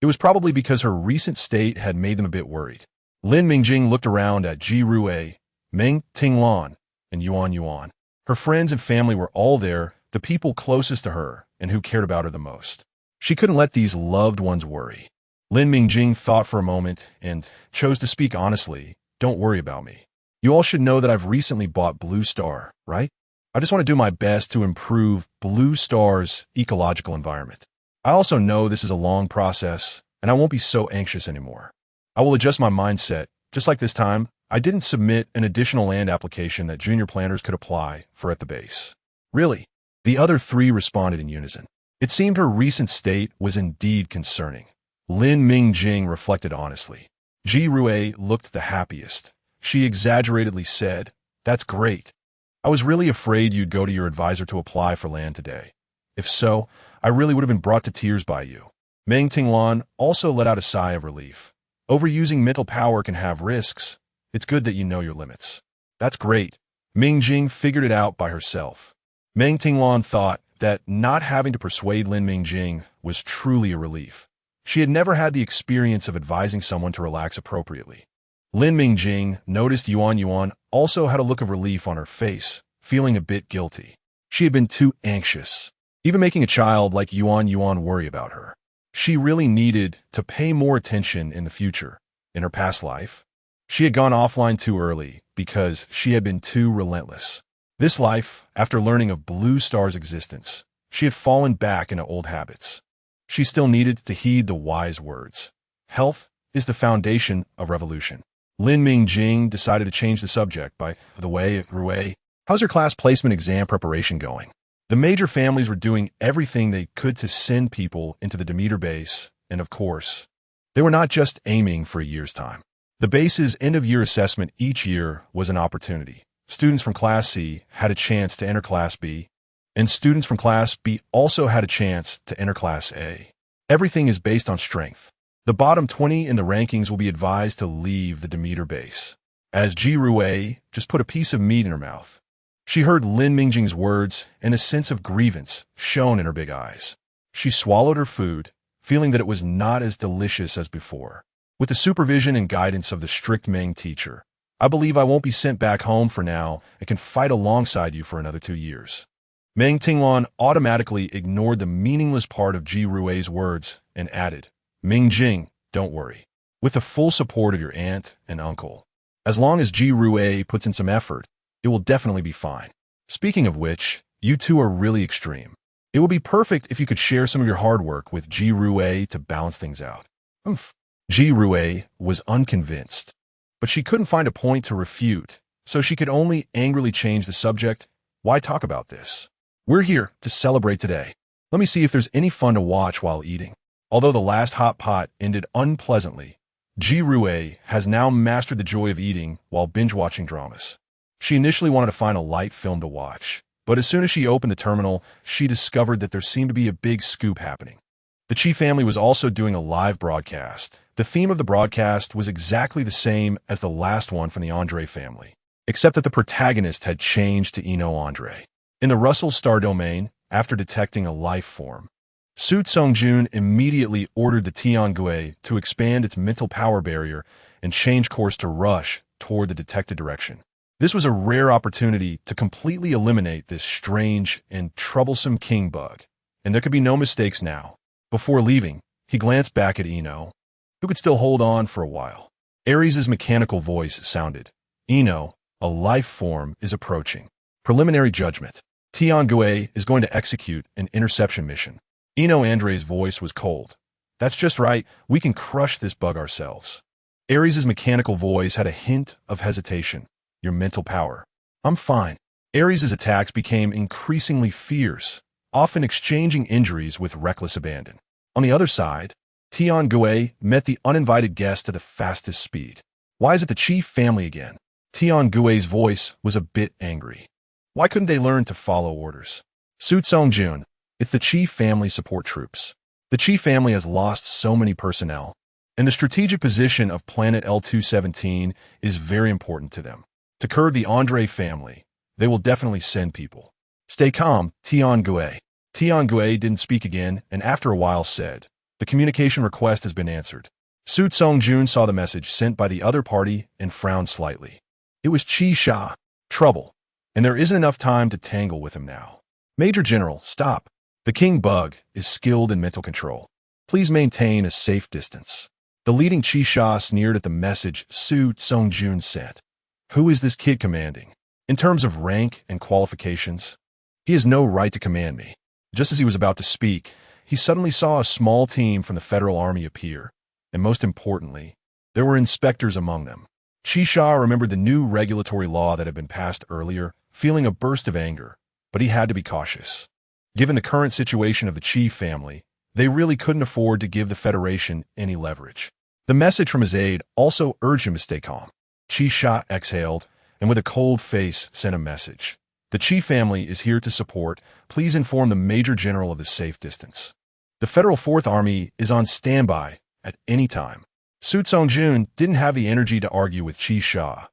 It was probably because her recent state had made them a bit worried. Lin Mingjing looked around at Ji Rui, Meng Tinglan, and Yuan. Her friends and family were all there, the people closest to her and who cared about her the most. She couldn't let these loved ones worry. Lin Mingjing thought for a moment and chose to speak honestly. "Don't worry about me. You all should know that I've recently bought Blue Star, right? I just want to do my best to improve Blue Star's ecological environment. I also know this is a long process, and I won't be so anxious anymore. I will adjust my mindset, just like this time. I didn't submit an additional land application that junior planners could apply for at the base." "Really?" The other three responded in unison. It seemed her recent state was indeed concerning. Lin Mingjing reflected honestly. Ji Rui looked the happiest. She exaggeratedly said, "That's great. I was really afraid you'd go to your advisor to apply for land today. If so, I really would have been brought to tears by you." Meng Tinglan also let out a sigh of relief. Overusing mental power can have risks. It's good that you know your limits. "That's great." Mingjing figured it out by herself. Meng Tinglan thought that not having to persuade Lin Mingjing was truly a relief. She had never had the experience of advising someone to relax appropriately. Lin Mingjing noticed Yuan also had a look of relief on her face, feeling a bit guilty. She had been too anxious, even making a child like Yuan worry about her. She really needed to pay more attention in the future. In her past life, she had gone offline too early because she had been too relentless. This life, after learning of Blue Star's existence, she had fallen back into old habits. She still needed to heed the wise words. Health is the foundation of revolution. Lin Mingjing decided to change the subject. "By the way, Rui, how's your class placement exam preparation going?" The major families were doing everything they could to send people into the Demeter base, and of course, they were not just aiming for a year's time. The base's end-of-year assessment each year was an opportunity. Students from Class C had a chance to enter Class B, and students from Class B also had a chance to enter Class A. Everything is based on strength. The bottom 20 in the rankings will be advised to leave the Demeter base. As Ji Rui just put a piece of meat in her mouth, she heard Lin Mingjing's words, and a sense of grievance shone in her big eyes. She swallowed her food, feeling that it was not as delicious as before. With the supervision and guidance of the strict Meng teacher, I believe I won't be sent back home for now and can fight alongside you for another 2 years. Meng Tingluan automatically ignored the meaningless part of Ji Rui's words and added, Mingjing, don't worry. With the full support of your aunt and uncle, as long as Ji Rui puts in some effort, it will definitely be fine. Speaking of which, you two are really extreme. It would be perfect if you could share some of your hard work with Ji Rui to balance things out. Ji Rui was unconvinced, but she couldn't find a point to refute, so she could only angrily change the subject. Why talk about this? We're here to celebrate today. Let me see if there's any fun to watch while eating. Although the last hot pot ended unpleasantly, Ji Rui has now mastered the joy of eating while binge-watching dramas. She initially wanted to find a light film to watch, but as soon as she opened the terminal, she discovered that there seemed to be a big scoop happening. The Chi family was also doing a live broadcast. The theme of the broadcast was exactly the same as the last one from the Andre family, except that the protagonist had changed to Eno Andre. In the Russell star domain, after detecting a life form, Su Tsongjun immediately ordered the Tiangui to expand its mental power barrier and change course to rush toward the detected direction. This was a rare opportunity to completely eliminate this strange and troublesome king bug, and there could be no mistakes now. Before leaving, he glanced back at Eno, who could still hold on for a while. Ares' mechanical voice sounded. Eno, a life form is approaching. Preliminary judgment. Tiangui is going to execute an interception mission. Eno Andre's voice was cold. That's just right, we can crush this bug ourselves. Ares' mechanical voice had a hint of hesitation. Your mental power. I'm fine. Ares' attacks became increasingly fierce, often exchanging injuries with reckless abandon. On the other side, Tiangui met the uninvited guest at the fastest speed. Why is it the Chi family again? Tiangui's voice was a bit angry. Why couldn't they learn to follow orders? Su Tsongjun, it's the Chi family support troops. The Chi family has lost so many personnel, and the strategic position of planet L217 is very important to them. To curb the Andre family, they will definitely send people. Stay calm, Tiangui. Tiangui didn't speak again, and after a while said, the communication request has been answered. Su Tsongjun saw the message sent by the other party and frowned slightly. It was Chi Sha. Trouble. And there isn't enough time to tangle with him now. Major General, stop. The King Bug is skilled in mental control. Please maintain a safe distance. The leading Chi Sha sneered at the message Su Tsongjun sent. Who is this kid commanding? In terms of rank and qualifications, he has no right to command me. Just as he was about to speak, he suddenly saw a small team from the Federal Army appear, and most importantly, there were inspectors among them. Chi Sha remembered the new regulatory law that had been passed earlier, feeling a burst of anger, but he had to be cautious. Given the current situation of the Chi family, they really couldn't afford to give the Federation any leverage. The message from his aide also urged him to stay calm. Chi Sha exhaled, and with a cold face sent a message. The Chi family is here to support. Please inform the Major General of the safe distance. The Federal Fourth Army is on standby at any time. Su Tsongjun didn't have the energy to argue with Chi Sha.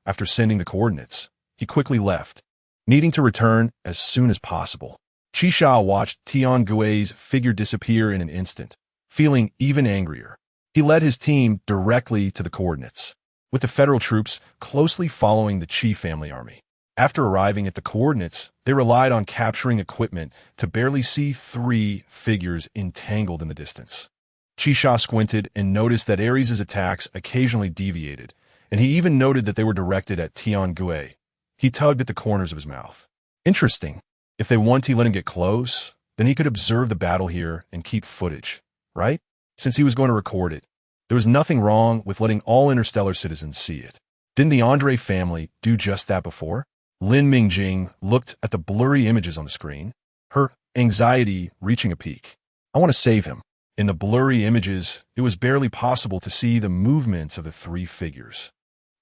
After sending the coordinates, he quickly left, needing to return as soon as possible. Chi Sha watched Tiangui's figure disappear in an instant, feeling even angrier. He led his team directly to the coordinates, with the federal troops closely following the Chi family army. After arriving at the coordinates, they relied on capturing equipment to barely see 3 figures entangled in the distance. Chi Sha squinted and noticed that Ares' attacks occasionally deviated, and he even noted that they were directed at Tiangui. He tugged at the corners of his mouth. Interesting. If they want to let him get close, then he could observe the battle here and keep footage, right? Since he was going to record it. There was nothing wrong with letting all interstellar citizens see it. Didn't the Andre family do just that before? Lin Mingjing looked at the blurry images on the screen, her anxiety reaching a peak. I want to save him. In the blurry images, it was barely possible to see the movements of the 3 figures.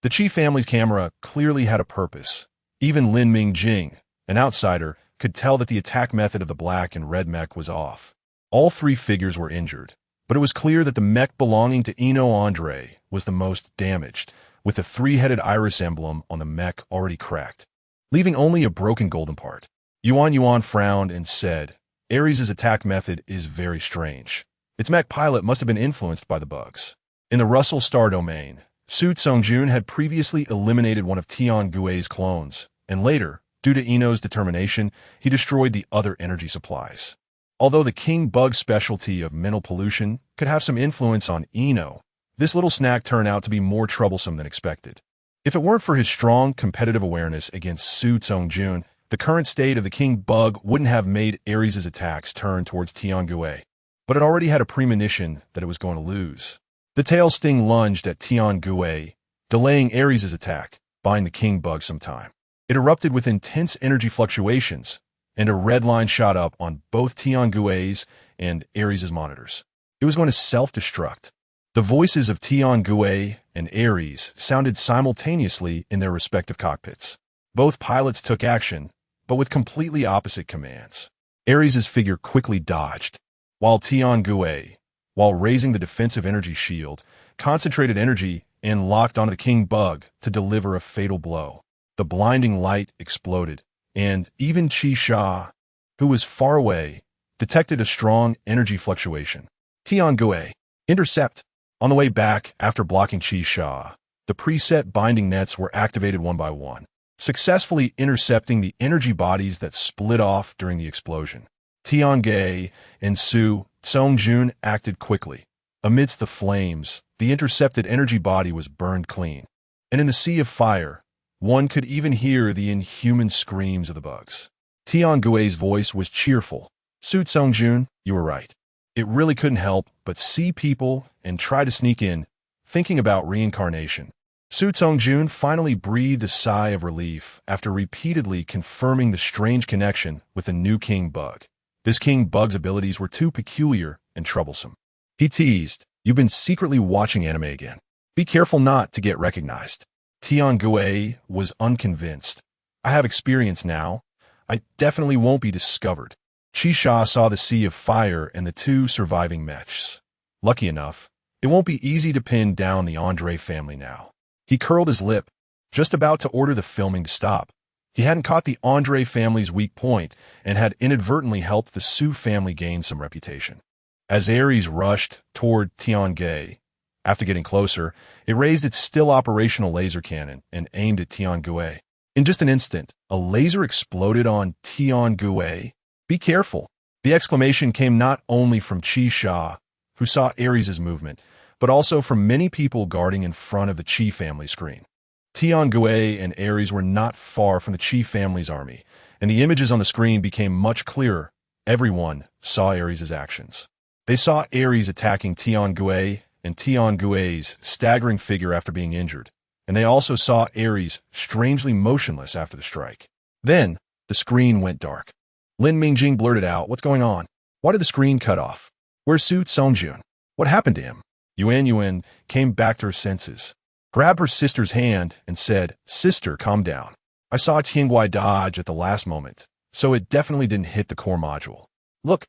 The Chi family's camera clearly had a purpose. Even Lin Mingjing, an outsider, could tell that the attack method of the black and red mech was off. All 3 figures were injured, But it was clear that the mech belonging to Eno Andre was the most damaged, with the three-headed iris emblem on the mech already cracked, leaving only a broken golden part. Yuan frowned and said, Ares' attack method is very strange. Its mech pilot must have been influenced by the bugs. In the Russell Star domain, Su Tsongjun had previously eliminated one of Tian Gui's clones, and later, due to Eno's determination, he destroyed the other energy supplies. Although the king bug specialty of mental pollution could have some influence on Eno, this little snack turned out to be more troublesome than expected. If it weren't for his strong competitive awareness against Su Tsongjun, the current state of the king bug wouldn't have made Ares' attacks turn towards Tian Gui, but it already had a premonition that it was going to lose. The tail sting lunged at Tian Gui, delaying Ares' attack, buying the king bug some time. It erupted with intense energy fluctuations, and a red line shot up on both Tian Gui's and Ares' monitors. It was going to self-destruct. The voices of Tian Gui and Ares sounded simultaneously in their respective cockpits. Both pilots took action, but with completely opposite commands. Ares' figure quickly dodged, while Tian Gui, while raising the defensive energy shield, concentrated energy and locked onto the king bug to deliver a fatal blow. The blinding light exploded, and even Qi Sha, who was far away, detected a strong energy fluctuation. Tian Gui, intercept. On the way back, after blocking Qi Sha, the preset binding nets were activated one by one, successfully intercepting the energy bodies that split off during the explosion. Tian Gui and Su Tsongjun acted quickly. Amidst the flames, the intercepted energy body was burned clean, and in the sea of fire, one could even hear the inhuman screams of the bugs. Tian Gui's voice was cheerful. Su Tsongjun, you were right. It really couldn't help but see people and try to sneak in, thinking about reincarnation. Su Tsongjun finally breathed a sigh of relief after repeatedly confirming the strange connection with the new king bug. This king bug's abilities were too peculiar and troublesome. He teased, you've been secretly watching anime again. Be careful not to get recognized. Tian Gui was unconvinced. I have experience now. I definitely won't be discovered. Qi Sha saw the sea of fire and the two surviving mechs. Lucky enough, it won't be easy to pin down the Andre family now. He curled his lip, just about to order the filming to stop. He hadn't caught the Andre family's weak point and had inadvertently helped the Su family gain some reputation. As Ares rushed toward Tian Gui, after getting closer, it raised its still operational laser cannon and aimed at Tian Gui. In just an instant, a laser exploded on Tian Gui. Be careful. The exclamation came not only from Qi Sha, who saw Ares' movement, but also from many people guarding in front of the Qi family screen. Tian Gui and Ares were not far from the Qi family's army, and the images on the screen became much clearer. Everyone saw Ares' actions. They saw Ares attacking Tian Gui and Tian Gui's staggering figure after being injured, and they also saw Ares strangely motionless after the strike. Then, the screen went dark. Lin Mingjing blurted out, what's going on? Why did the screen cut off? Where's Su Tsongjun? What happened to him? Yuan came back to her senses, grabbed her sister's hand, and said, Sister, calm down. I saw Tianguai dodge at the last moment, so it definitely didn't hit the core module. Look,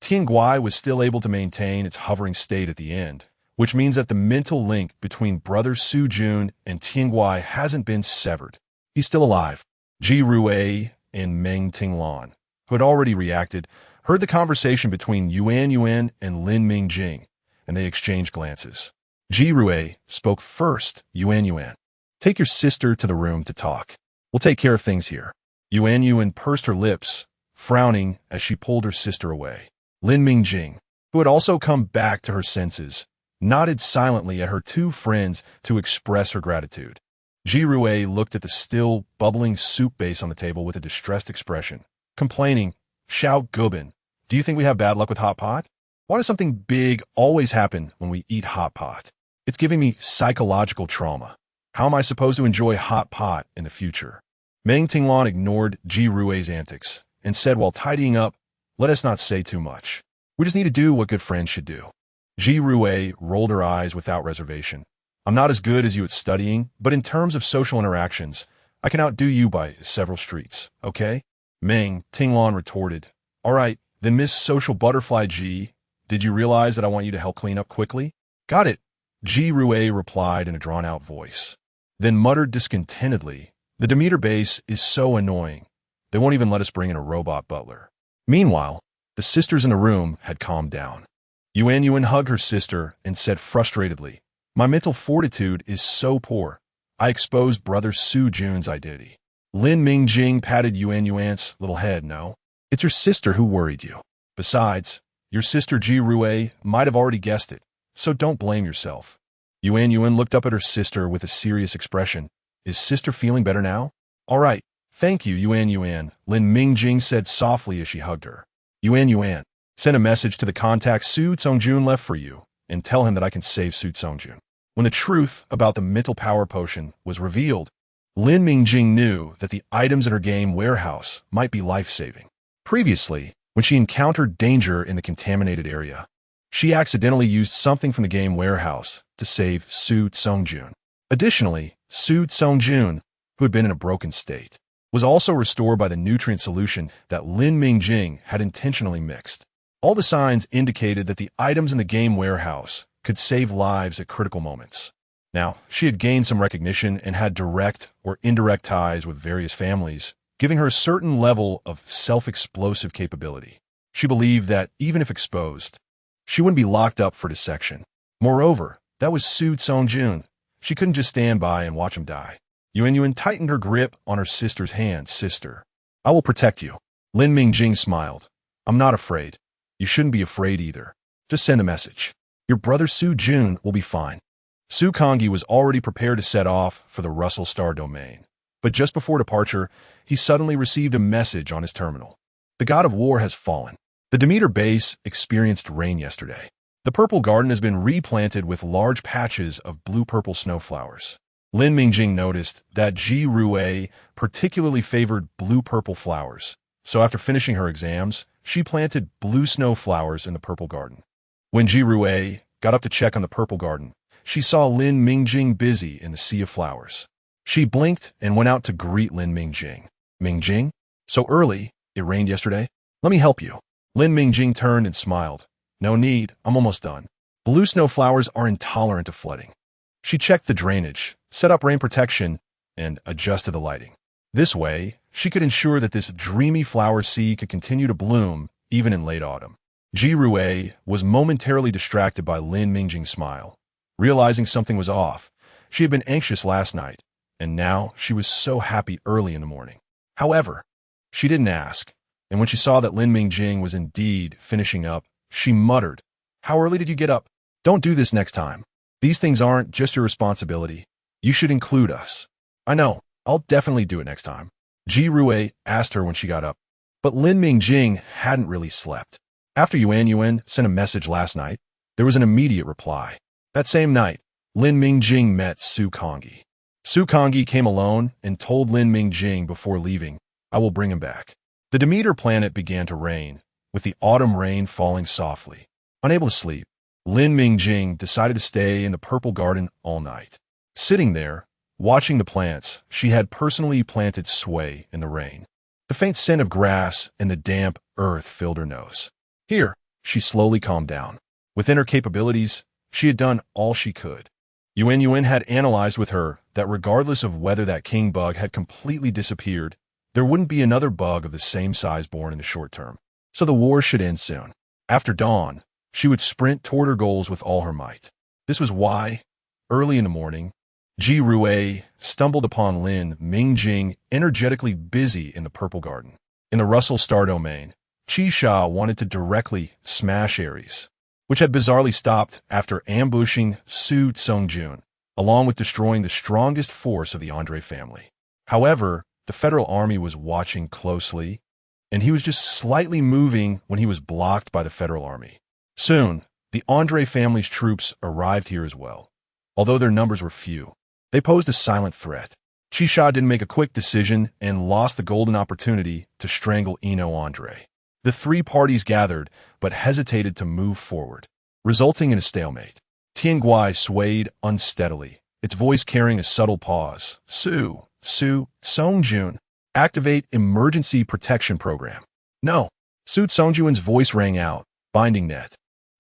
Tianguai was still able to maintain its hovering state at the end, which means that the mental link between brother Su Jun and Tianguai hasn't been severed. He's still alive. Ji Rui and Meng Tinglan, who had already reacted, heard the conversation between Yuan and Lin Mingjing, and they exchanged glances. Ji Rui spoke first. Yuan, take your sister to the room to talk. We'll take care of things here. Yuan pursed her lips, frowning as she pulled her sister away. Lin Mingjing, who had also come back to her senses, nodded silently at her two friends to express her gratitude. Ji Rui looked at the still, bubbling soup base on the table with a distressed expression, complaining, Xiao Gubin, do you think we have bad luck with hot pot? Why does something big always happen when we eat hot pot? It's giving me psychological trauma. How am I supposed to enjoy hot pot in the future? Meng Tinglan ignored Ji Rui's antics and said while tidying up, let us not say too much. We just need to do what good friends should do. Ji Rui rolled her eyes without reservation. I'm not as good as you at studying, but in terms of social interactions, I can outdo you by several streets, okay? Meng Tinglan retorted, all right, then Miss Social Butterfly Ji, Did you realize that I want you to help clean up quickly? Got it, Ji Rue replied in a drawn-out voice. Then muttered discontentedly, the Demeter base is so annoying. They won't even let us bring in a robot butler. Meanwhile, the sisters in the room had calmed down. Yuan hugged her sister and said frustratedly, my mental fortitude is so poor. I exposed brother Su Jun's identity. Lin Mingjing patted Yuan's little head. No, it's your sister who worried you. Besides, your sister Ji Rue might have already guessed it, so don't blame yourself. Yuan looked up at her sister with a serious expression. Is sister feeling better now? All right, thank you, Yuan, Lin Mingjing said softly as she hugged her. Yuan, send a message to the contact Su Songjun left for you, and tell him that I can save Su Songjun. When the truth about the mental power potion was revealed, Lin Mingjing knew that the items in her game warehouse might be life-saving. Previously, when she encountered danger in the contaminated area, she accidentally used something from the game warehouse to save Su Songjun. Additionally, Su Songjun, who had been in a broken state, was also restored by the nutrient solution that Lin Mingjing had intentionally mixed. All the signs indicated that the items in the game warehouse could save lives at critical moments. Now, she had gained some recognition and had direct or indirect ties with various families, giving her a certain level of self-explosive capability. She believed that, even if exposed, she wouldn't be locked up for dissection. Moreover, that was Su Songjun. She couldn't just stand by and watch him die. Yuan tightened her grip on her sister's hand. Sister, I will protect you. Lin Mingjing smiled. I'm not afraid. You shouldn't be afraid either. Just send a message. Your brother Su Jun will be fine. Su Kongyi was already prepared to set off for the Russell Star domain. But just before departure, he suddenly received a message on his terminal. The god of war has fallen. The Demeter base experienced rain yesterday. The purple garden has been replanted with large patches of blue-purple snowflowers. Lin Mingjing noticed that Ji Rue particularly favored blue-purple flowers, so after finishing her exams, she planted blue snowflowers in the purple garden. When Ji Rue got up to check on the purple garden, she saw Lin Mingjing busy in the sea of flowers. She blinked and went out to greet Lin Mingjing. Mingjing? So early? It rained yesterday? Let me help you. Lin Mingjing turned and smiled. No need, I'm almost done. Blue snowflowers are intolerant to flooding. She checked the drainage, set up rain protection, and adjusted the lighting. This way, she could ensure that this dreamy flower sea could continue to bloom even in late autumn. Ji Rue was momentarily distracted by Lin Mingjing's smile. Realizing something was off, she had been anxious last night, and now she was so happy early in the morning. However, she didn't ask, and when she saw that Lin Mingjing was indeed finishing up, she muttered, How early did you get up? Don't do this next time. These things aren't just your responsibility. You should include us. I know, I'll definitely do it next time. Ji Rue asked her when she got up, but Lin Mingjing hadn't really slept. After Yuan sent a message last night, there was an immediate reply. That same night, Lin Mingjing met Su Kongyi. Su Kongyi came alone and told Lin Mingjing before leaving, I will bring him back. The Demeter planet began to rain, with the autumn rain falling softly. Unable to sleep, Lin Mingjing decided to stay in the purple garden all night. Sitting there, watching the plants she had personally planted sway in the rain. The faint scent of grass and the damp earth filled her nose. Here, she slowly calmed down. Within her capabilities, she had done all she could. Yuan had analyzed with her that regardless of whether that king bug had completely disappeared, there wouldn't be another bug of the same size born in the short term. So the war should end soon. After dawn, she would sprint toward her goals with all her might. This was why, early in the morning, Ji Rue stumbled upon Lin Mingjing energetically busy in the purple garden. In the Russell Star domain, Qi Sha wanted to directly smash Ares, which had bizarrely stopped after ambushing Su Songjun, along with destroying the strongest force of the Andre family. However, the Federal Army was watching closely, and he was just slightly moving when he was blocked by the Federal Army. Soon, the Andre family's troops arrived here as well. Although their numbers were few, they posed a silent threat. Qi Sha didn't make a quick decision and lost the golden opportunity to strangle Ino Andre. The three parties gathered, but hesitated to move forward, resulting in a stalemate. Tianguai swayed unsteadily, its voice carrying a subtle pause. Su Songjun, activate emergency protection program. No. Su Songjun's voice rang out, binding net.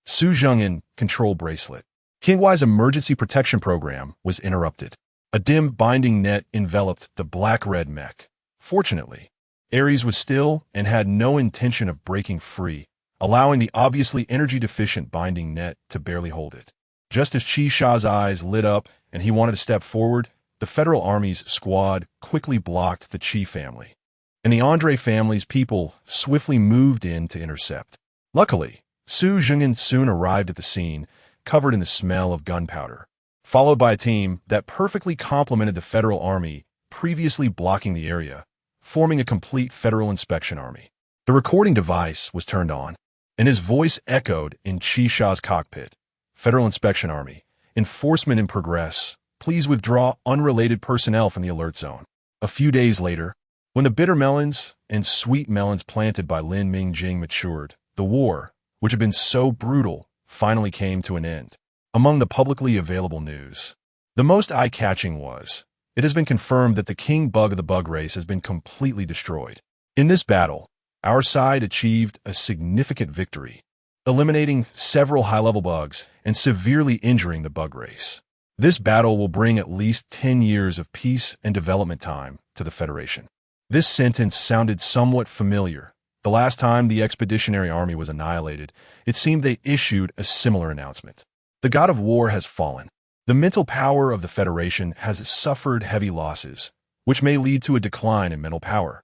Su Zhengin control bracelet. King Y's emergency protection program was interrupted. A dim binding net enveloped the black-red mech. Fortunately, Ares was still and had no intention of breaking free, allowing the obviously energy-deficient binding net to barely hold it. Just as Qi Sha's eyes lit up and he wanted to step forward, the Federal Army's squad quickly blocked the Qi family, and the Andre family's people swiftly moved in to intercept. Luckily, Su Zhengin soon arrived at the scene, covered in the smell of gunpowder, followed by a team that perfectly complemented the Federal Army previously blocking the area, forming a complete Federal Inspection Army. The recording device was turned on, and his voice echoed in Qi Sha's cockpit. Federal Inspection Army, enforcement in progress. Please withdraw unrelated personnel from the alert zone. A few days later, when the bitter melons and sweet melons planted by Lin Mingjing matured, the war, which had been so brutal, finally came to an end. Among the publicly available news, the most eye-catching was, it has been confirmed that the king bug of the bug race has been completely destroyed. In this battle, our side achieved a significant victory, eliminating several high-level bugs and severely injuring the bug race. This battle will bring at least 10 years of peace and development time to the Federation. This sentence sounded somewhat familiar. The last time the Expeditionary Army was annihilated, it seemed they issued a similar announcement. The god of war has fallen. The mental power of the Federation has suffered heavy losses, which may lead to a decline in mental power.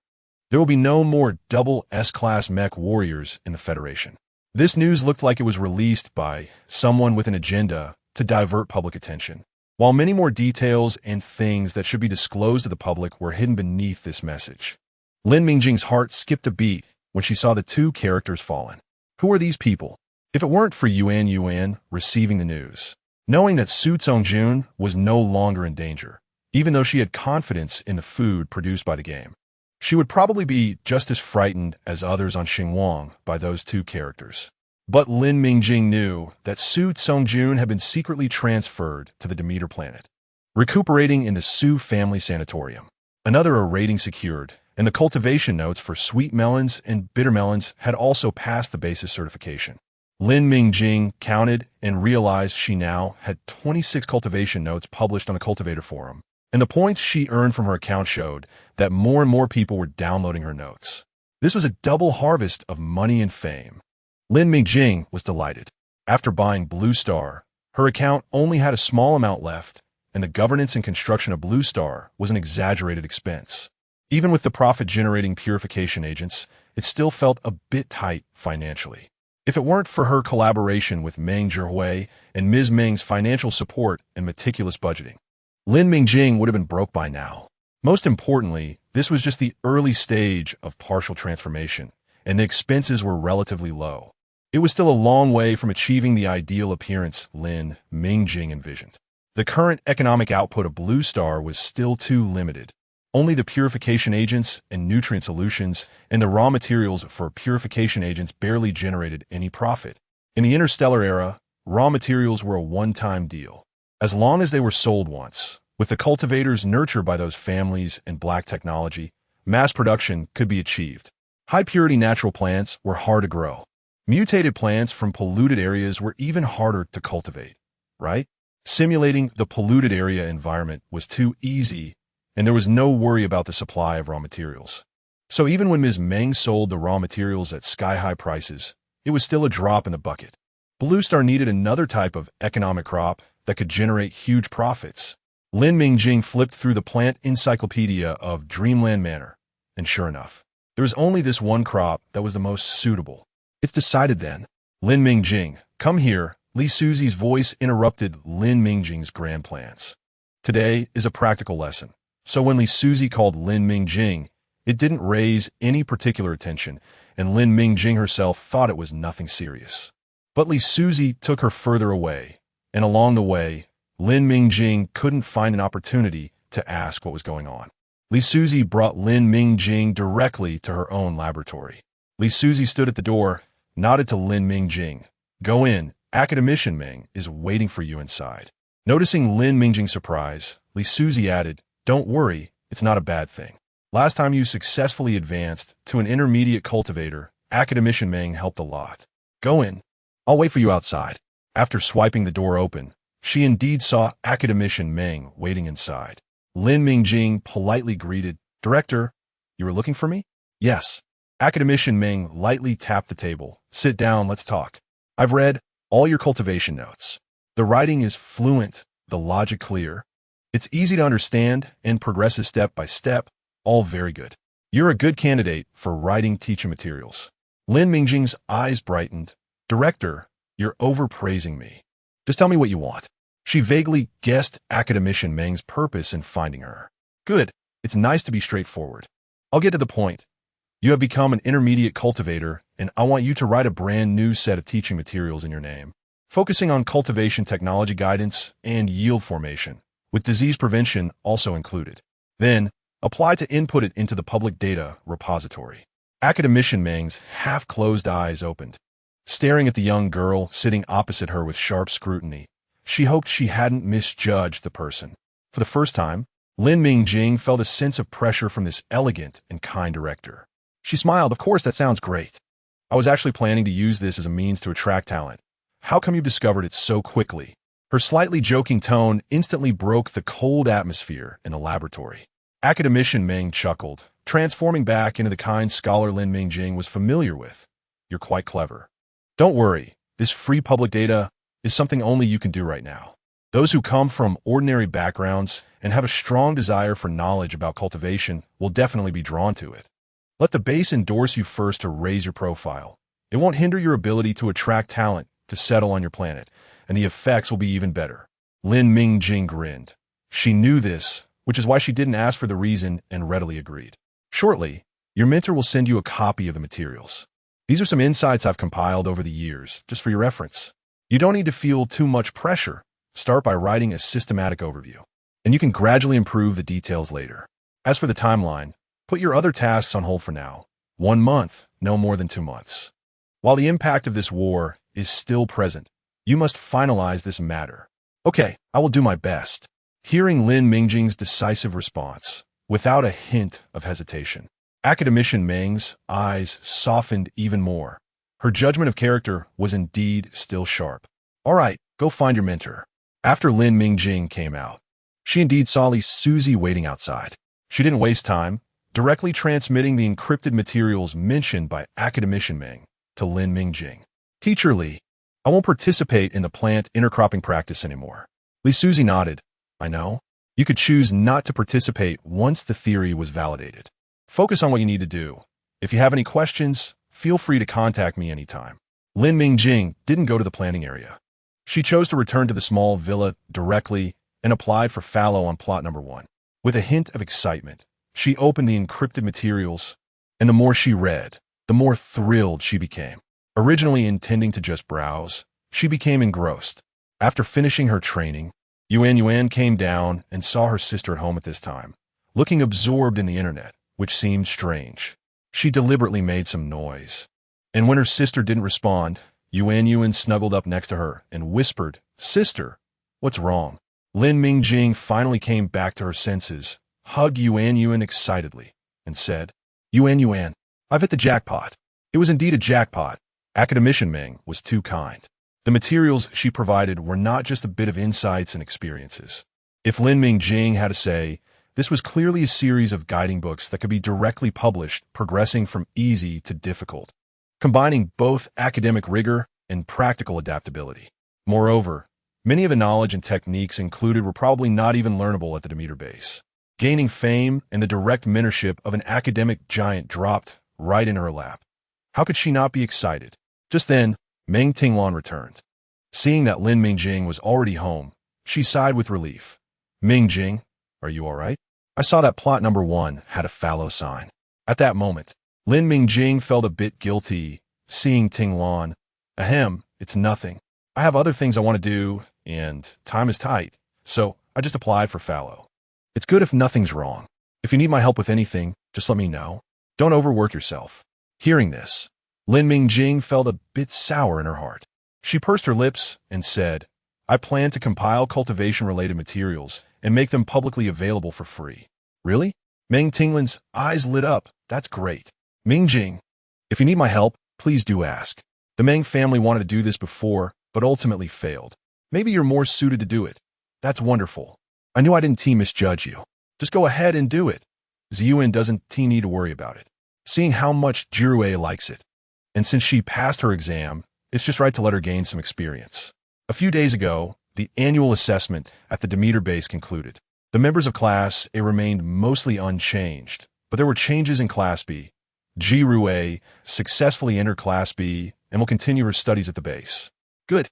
There will be no more double S-class mech warriors in the Federation. This news looked like it was released by someone with an agenda to divert public attention, while many more details and things that should be disclosed to the public were hidden beneath this message. Lin Mingjing's heart skipped a beat when she saw the two characters fallen. Who are these people? If it weren't for Yuan receiving the news, knowing that Su Zongjun was no longer in danger, even though she had confidence in the food produced by the game, she would probably be just as frightened as others on Xinguang by those two characters. But Lin Mingjing knew that Su Zongjun had been secretly transferred to the Demeter planet, recuperating in the Su family sanatorium. Another rating secured, and the cultivation notes for sweet melons and bitter melons had also passed the basis certification. Lin Mingjing counted and realized she now had 26 cultivation notes published on the Cultivator Forum, and the points she earned from her account showed that more and more people were downloading her notes. This was a double harvest of money and fame. Lin Mingjing was delighted. After buying Blue Star, her account only had a small amount left, and the governance and construction of Blue Star was an exaggerated expense. Even with the profit-generating purification agents, it still felt a bit tight financially. If it weren't for her collaboration with Meng Zhihui and Ms. Meng's financial support and meticulous budgeting, Lin Mingjing would have been broke by now. Most importantly, this was just the early stage of partial transformation, and the expenses were relatively low. It was still a long way from achieving the ideal appearance Lin Mingjing envisioned. The current economic output of Blue Star was still too limited. Only the purification agents and nutrient solutions and the raw materials for purification agents barely generated any profit. In the interstellar era, raw materials were a one-time deal. As long as they were sold once, with the cultivators nurtured by those families and black technology, mass production could be achieved. High-purity natural plants were hard to grow. Mutated plants from polluted areas were even harder to cultivate, right? Simulating the polluted area environment was too easy, and there was no worry about the supply of raw materials. So even when Ms. Meng sold the raw materials at sky-high prices, it was still a drop in the bucket. Blue Star needed another type of economic crop that could generate huge profits. Lin Mingjing flipped through the plant encyclopedia of Dreamland Manor, and sure enough, there was only this one crop that was the most suitable. It's decided then. Lin Mingjing, come here. Li Suzi's voice interrupted Lin Mingjing's grand plans. Today is a practical lesson. So when Li Suzi called Lin Mingjing, it didn't raise any particular attention, and Lin Mingjing herself thought it was nothing serious. But Li Suzi took her further away, and along the way, Lin Mingjing couldn't find an opportunity to ask what was going on. Li Suzi brought Lin Mingjing directly to her own laboratory. Li Suzi stood at the door, nodded to Lin Mingjing. Go in, Academician Meng is waiting for you inside. Noticing Lin Mingjing's surprise, Li Suzi added, don't worry, it's not a bad thing. Last time you successfully advanced to an intermediate cultivator, Academician Meng helped a lot. Go in. I'll wait for you outside. After swiping the door open, she indeed saw academician Meng waiting inside. Lin Mingjing politely greeted, "Director, you were looking for me?" "Yes." Academician Meng lightly tapped the table. "Sit down, let's talk. I've read all your cultivation notes. The writing is fluent, the logic clear. It's easy to understand and progresses step by step, all very good. You're a good candidate for writing teaching materials." Lin Mingjing's eyes brightened. "Director, you're overpraising me. Just tell me what you want." She vaguely guessed academician Meng's purpose in finding her. "Good. It's nice to be straightforward. I'll get to the point. You have become an intermediate cultivator, and I want you to write a brand new set of teaching materials in your name, focusing on cultivation technology guidance and yield formation, with disease prevention also included. Then, apply to input it into the public data repository." Academician Meng's half-closed eyes opened. Staring at the young girl sitting opposite her with sharp scrutiny, she hoped she hadn't misjudged the person. For the first time, Lin Mingjing felt a sense of pressure from this elegant and kind director. She smiled. "Of course, that sounds great. I was actually planning to use this as a means to attract talent. How come you discovered it so quickly?" Her slightly joking tone instantly broke the cold atmosphere in the laboratory. Academician Meng chuckled, transforming back into the kind scholar Lin Mingjing was familiar with. "You're quite clever. Don't worry, this free public data is something only you can do right now. Those who come from ordinary backgrounds and have a strong desire for knowledge about cultivation will definitely be drawn to it. Let the base endorse you first to raise your profile. It won't hinder your ability to attract talent to settle on your planet, and the effects will be even better." Lin Mingjing grinned. She knew this, which is why she didn't ask for the reason and readily agreed. "Shortly, your mentor will send you a copy of the materials. These are some insights I've compiled over the years, just for your reference. You don't need to feel too much pressure. Start by writing a systematic overview, and you can gradually improve the details later. As for the timeline, put your other tasks on hold for now. 1 month, no more than 2 months. While the impact of this war is still present, you must finalize this matter." "Okay, I will do my best." Hearing Lin Mingjing's decisive response, without a hint of hesitation, academician Meng's eyes softened even more. Her judgment of character was indeed still sharp. "All right, go find your mentor." After Lin Mingjing came out, she indeed saw Li Suzy waiting outside. She didn't waste time, directly transmitting the encrypted materials mentioned by academician Meng to Lin Mingjing. "Teacher Li, I won't participate in the plant intercropping practice anymore." Li Suzy nodded. "I know. You could choose not to participate once the theory was validated. Focus on what you need to do. If you have any questions, feel free to contact me anytime." Lin Mingjing didn't go to the planting area. She chose to return to the small villa directly and applied for fallow on plot number 1. With a hint of excitement, she opened the encrypted materials, and the more she read, the more thrilled she became. Originally intending to just browse, she became engrossed. After finishing her training, Yuan came down and saw her sister at home at this time, looking absorbed in the internet, which seemed strange. She deliberately made some noise, and when her sister didn't respond, Yuan snuggled up next to her and whispered, "Sister, what's wrong?" Lin Mingjing finally came back to her senses, hugged Yuan excitedly, and said, Yuan, I've hit the jackpot." It was indeed a jackpot. Academician Meng was too kind. The materials she provided were not just a bit of insights and experiences. If Lin Mingjing had a say, this was clearly a series of guiding books that could be directly published, progressing from easy to difficult, combining both academic rigor and practical adaptability. Moreover, many of the knowledge and techniques included were probably not even learnable at the Demeter base. Gaining fame and the direct mentorship of an academic giant dropped right in her lap. How could she not be excited? Just then, Meng Tinglan returned. Seeing that Lin Mingjing was already home, she sighed with relief. "Mingjing, are you all right? I saw that plot number 1 had a fallow sign." At that moment, Lin Mingjing felt a bit guilty, seeing Tinglan. "Ahem, it's nothing. I have other things I want to do, and time is tight, so I just applied for fallow. It's good if nothing's wrong. If you need my help with anything, just let me know. Don't overwork yourself." Hearing this, Lin Mingjing felt a bit sour in her heart. She pursed her lips and said, "I plan to compile cultivation-related materials and make them publicly available for free." "Really?" Meng Tinglan's eyes lit up. "That's great. Mingjing, if you need my help, please do ask." The Meng family wanted to do this before, but ultimately failed. Maybe you're more suited to do it. That's wonderful. I knew I didn't misjudge you. Just go ahead and do it. Yuan doesn't need to worry about it, seeing how much Jirue likes it. And since she passed her exam, it's just right to let her gain some experience. A few days ago, the annual assessment at the Demeter base concluded. The members of Class A remained mostly unchanged, but there were changes in Class B. Jirue successfully entered Class B and will continue her studies at the base. Good.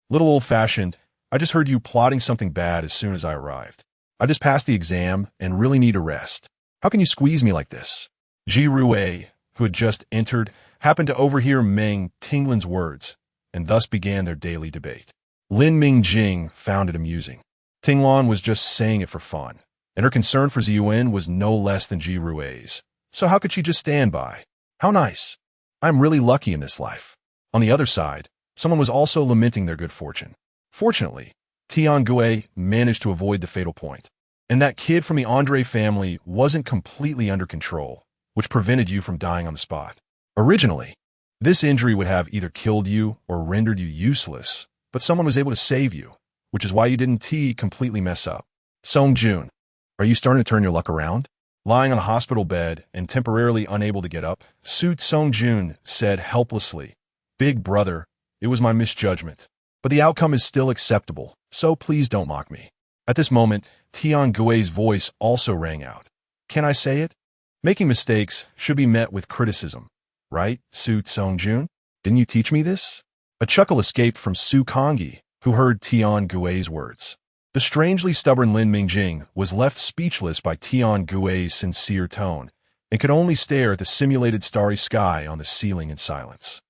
Little old-fashioned, I just heard you plotting something bad as soon as I arrived. I just passed the exam and really need a rest. How can you squeeze me like this? Jirue, who had just entered, happened to overhear Meng Tinglin's words, and thus began their daily debate. Lin Mingjing found it amusing. Tinglan was just saying it for fun, and her concern for Yuan was no less than Jirue's. So how could she just stand by? How nice. I'm really lucky in this life. On the other side, someone was also lamenting their good fortune. Fortunately, Tiangue managed to avoid the fatal point, and that kid from the Andre family wasn't completely under control, which prevented you from dying on the spot. Originally, this injury would have either killed you or rendered you useless, but someone was able to save you, which is why you didn't completely mess up. Songjun, are you starting to turn your luck around? Lying on a hospital bed and temporarily unable to get up, Songjun said helplessly, Big brother, it was my misjudgment, but the outcome is still acceptable, so please don't mock me. At this moment, Tiangue's voice also rang out. Can I say it? Making mistakes should be met with criticism, right, Songjun? Didn't you teach me this? A chuckle escaped from Su Kangyi, who heard Tiangue's words. The strangely stubborn Lin Mingjing was left speechless by Tiangue's sincere tone and could only stare at the simulated starry sky on the ceiling in silence.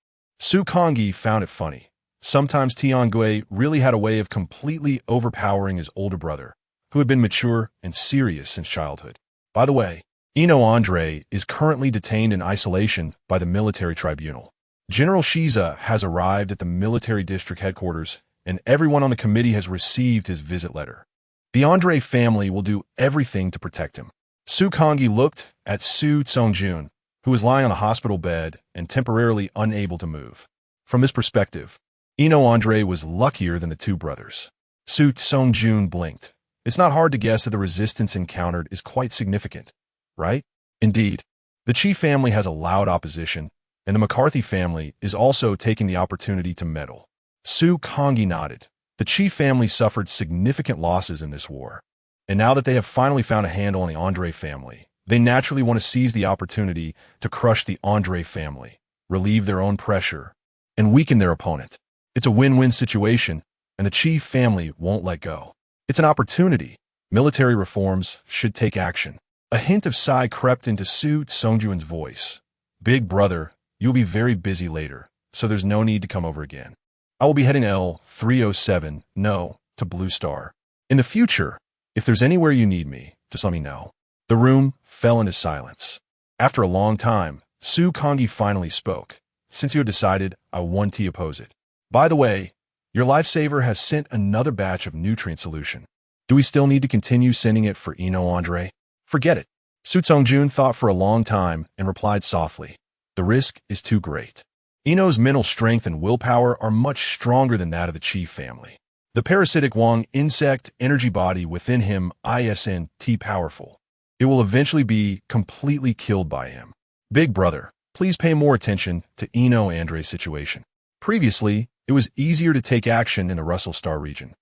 Su Kangyi found it funny. Sometimes Tiangue really had a way of completely overpowering his older brother, who had been mature and serious since childhood. By the way, Ino Andre is currently detained in isolation by the military tribunal. General Shiza has arrived at the military district headquarters, and everyone on the committee has received his visit letter. The Andre family will do everything to protect him. Su Kangyi looked at Su Songjun, who was lying on a hospital bed and temporarily unable to move. From this perspective, Ino Andre was luckier than the two brothers. Su Songjun blinked. It's not hard to guess that the resistance encountered is quite significant, right? Indeed, the Chi family has a loud opposition, and the McCarthy family is also taking the opportunity to meddle. Su Kangyi nodded. The Chi family suffered significant losses in this war, and now that they have finally found a handle on the Andre family, they naturally want to seize the opportunity to crush the Andre family, relieve their own pressure, and weaken their opponent. It's a win-win situation, and the Chi family won't let go. It's an opportunity. Military reforms should take action. A hint of sigh crept into Su Songjun's voice. Big brother, you'll be very busy later, so there's no need to come over again. I will be heading L307, to Blue Star. In the future, if there's anywhere you need me, just let me know. The room fell into silence. After a long time, Su Kangyi finally spoke. Since you have decided, I won't oppose it. By the way, your lifesaver has sent another batch of nutrient solution. Do we still need to continue sending it for Ino Andre? Forget it. Su Songjun thought for a long time and replied softly. The risk is too great. Ino's mental strength and willpower are much stronger than that of the Chi family. The parasitic Wang insect energy body within him isn't powerful. It will eventually be completely killed by him. Big brother, please pay more attention to Ino Andre's situation. Previously, it was easier to take action in the Russell Star region.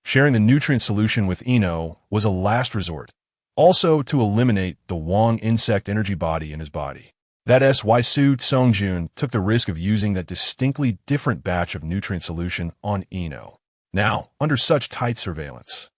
Sharing the nutrient solution with Ino was a last resort, also to eliminate the Wang insect energy body in his body. That's why Su Songjun took the risk of using that distinctly different batch of nutrient solution on Ino. Now, under such tight surveillance,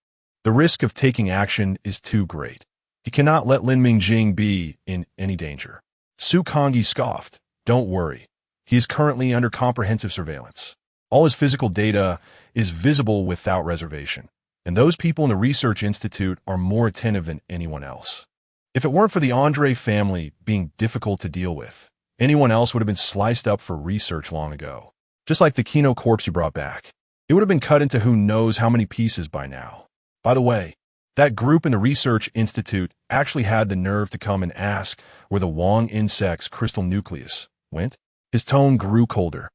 the risk of taking action is too great. He cannot let Lin Mingjing be in any danger. Su Kangyi scoffed. Don't worry. He is currently under comprehensive surveillance. All his physical data is visible without reservation, and those people in the research institute are more attentive than anyone else. If it weren't for the Andre family being difficult to deal with, anyone else would have been sliced up for research long ago. Just like the Kino corpse you brought back. It would have been cut into who knows how many pieces by now. By the way, that group in the research institute actually had the nerve to come and ask where the Wang insect's crystal nucleus went. His tone grew colder.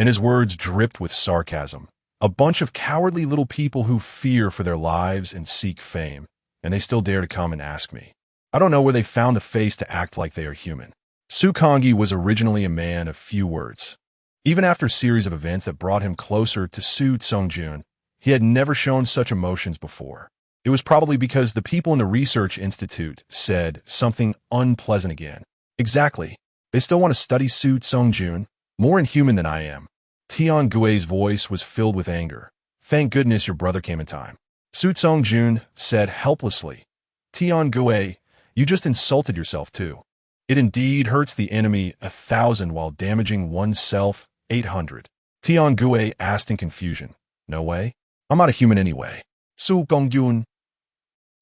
and his words dripped with sarcasm. A bunch of cowardly little people who fear for their lives and seek fame, and they still dare to come and ask me. I don't know where they found the face to act like they are human. Su Kongyi was originally a man of few words. Even after a series of events that brought him closer to Su Tsongjun, he had never shown such emotions before. It was probably because the people in the research institute said something unpleasant again. Exactly. They still want to study Su Tsongjun, more inhuman than I am. Tian Gui's voice was filled with anger. Thank goodness your brother came in time. Su Tsongjun said helplessly. Tian Gui, you just insulted yourself too. It indeed hurts the enemy 1,000 while damaging oneself 800. Tian Gui asked in confusion. No way. I'm not a human anyway. Su Gongjun.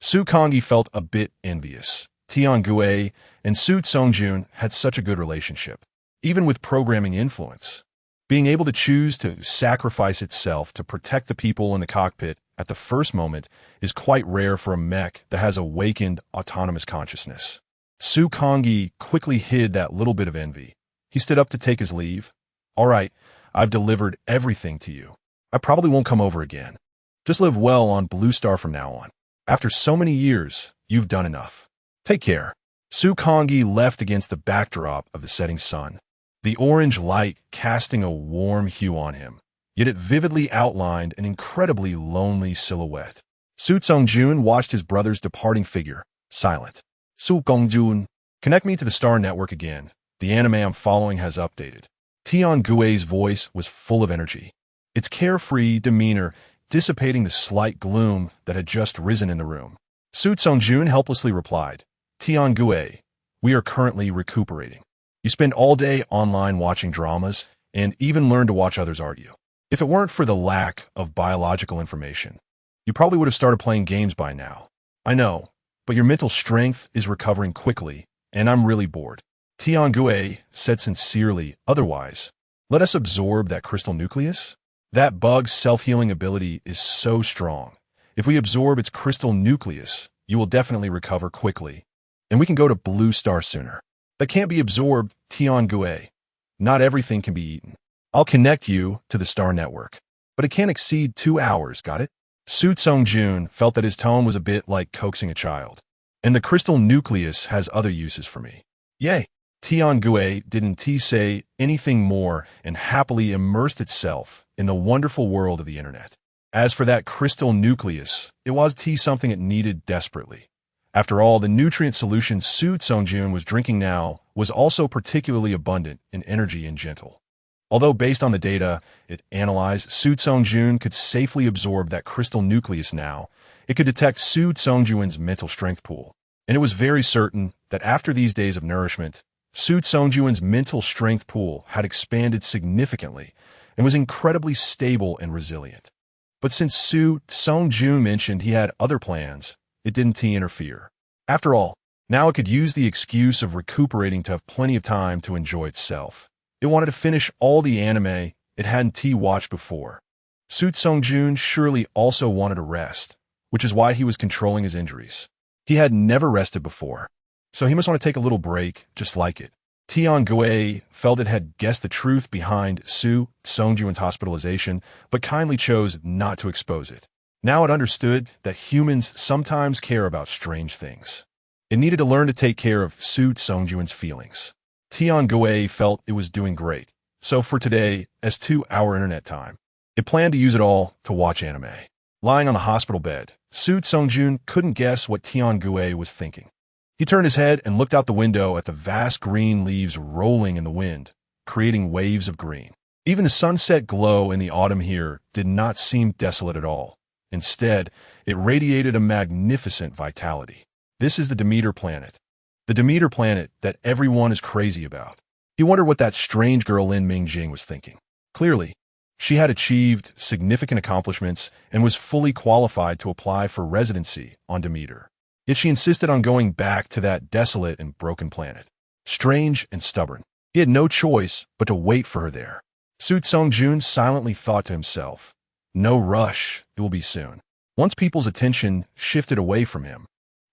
Su Kongyi felt a bit envious. Tian Gui and Su Tsongjun had such a good relationship, even with programming influence. Being able to choose to sacrifice itself to protect the people in the cockpit at the first moment is quite rare for a mech that has awakened autonomous consciousness. Su Kongyi quickly hid that little bit of envy. He stood up to take his leave. All right, I've delivered everything to you. I probably won't come over again. Just live well on Blue Star from now on. After so many years, you've done enough. Take care. Su Kongyi left against the backdrop of the setting sun, the orange light casting a warm hue on him, yet it vividly outlined an incredibly lonely silhouette. Su Tsongjun watched his brother's departing figure, silent. Su Gongjun, connect me to the Star Network again. The anime I'm following has updated. Tian Gui's voice was full of energy, its carefree demeanor dissipating the slight gloom that had just risen in the room. Su Tsongjun helplessly replied, Tian Gui, we are currently recuperating. You spend all day online watching dramas and even learn to watch others argue. If it weren't for the lack of biological information, you probably would have started playing games by now. I know, but your mental strength is recovering quickly, and I'm really bored. Tian Gui said sincerely, otherwise, let us absorb that crystal nucleus. That bug's self-healing ability is so strong. If we absorb its crystal nucleus, you will definitely recover quickly, and we can go to Blue Star sooner. That can't be absorbed, Tian Gui. Not everything can be eaten. I'll connect you to the Star Network, but it can't exceed 2 hours, got it? Su Tsongjun felt that his tone was a bit like coaxing a child. And the crystal nucleus has other uses for me. Yay! Tian Gui didn't say anything more and happily immersed itself in the wonderful world of the internet. As for that crystal nucleus, it was something it needed desperately. After all, the nutrient solution Su Tsongjun was drinking now was also particularly abundant in energy and gentle. Although based on the data it analyzed, Su Tsongjun could safely absorb that crystal nucleus now. It could detect Su Tsongjun's mental strength pool. And it was very certain that after these days of nourishment, Su Tsongjun's mental strength pool had expanded significantly and was incredibly stable and resilient. But since Su Tsongjun mentioned he had other plans, it didn't interfere. After all, now it could use the excuse of recuperating to have plenty of time to enjoy itself. It wanted to finish all the anime it hadn't watched before. Su Tsongjun surely also wanted to rest, which is why he was controlling his injuries. He had never rested before, so he must want to take a little break, just like it. Tian Gui felt it had guessed the truth behind Su Tsongjun's hospitalization, but kindly chose not to expose it. Now it understood that humans sometimes care about strange things. It needed to learn to take care of Su Tsongjun's feelings. Tian Gui felt it was doing great, so for today, as 2-hour internet time, it planned to use it all to watch anime. Lying on the hospital bed, Su Tsongjun couldn't guess what Tian Gui was thinking. He turned his head and looked out the window at the vast green leaves rolling in the wind, creating waves of green. Even the sunset glow in the autumn here did not seem desolate at all. Instead, it radiated a magnificent vitality. This is the Demeter planet. The Demeter planet that everyone is crazy about. He wondered what that strange girl Lin Mingjing was thinking. Clearly, she had achieved significant accomplishments and was fully qualified to apply for residency on Demeter. Yet she insisted on going back to that desolate and broken planet. Strange and stubborn. He had no choice but to wait for her there. Su Tsongjun silently thought to himself, no rush, it will be soon. Once people's attention shifted away from him,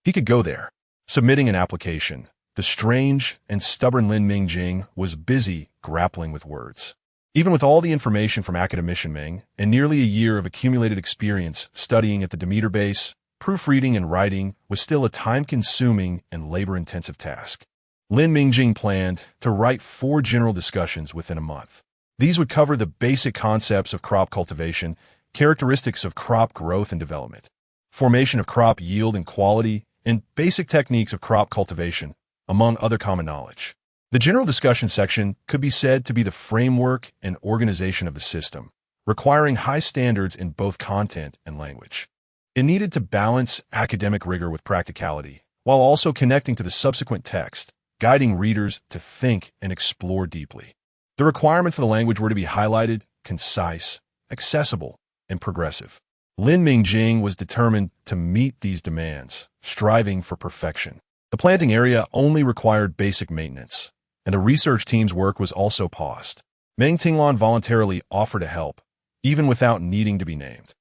he could go there. Submitting an application, the strange and stubborn Lin Mingjing was busy grappling with words. Even with all the information from academician Ming and nearly a year of accumulated experience studying at the Demeter base, proofreading and writing was still a time-consuming and labor-intensive task. Lin Mingjing planned to write 4 general discussions within a month. These would cover the basic concepts of crop cultivation, characteristics of crop growth and development, formation of crop yield and quality, and basic techniques of crop cultivation, among other common knowledge. The general discussion section could be said to be the framework and organization of the system, requiring high standards in both content and language. It needed to balance academic rigor with practicality, while also connecting to the subsequent text, guiding readers to think and explore deeply. The requirements for the language were to be highlighted, concise, accessible, and progressive. Lin Mingjing was determined to meet these demands, striving for perfection. The planting area only required basic maintenance, and the research team's work was also paused. Meng Tinglan voluntarily offered to help, even without needing to be named.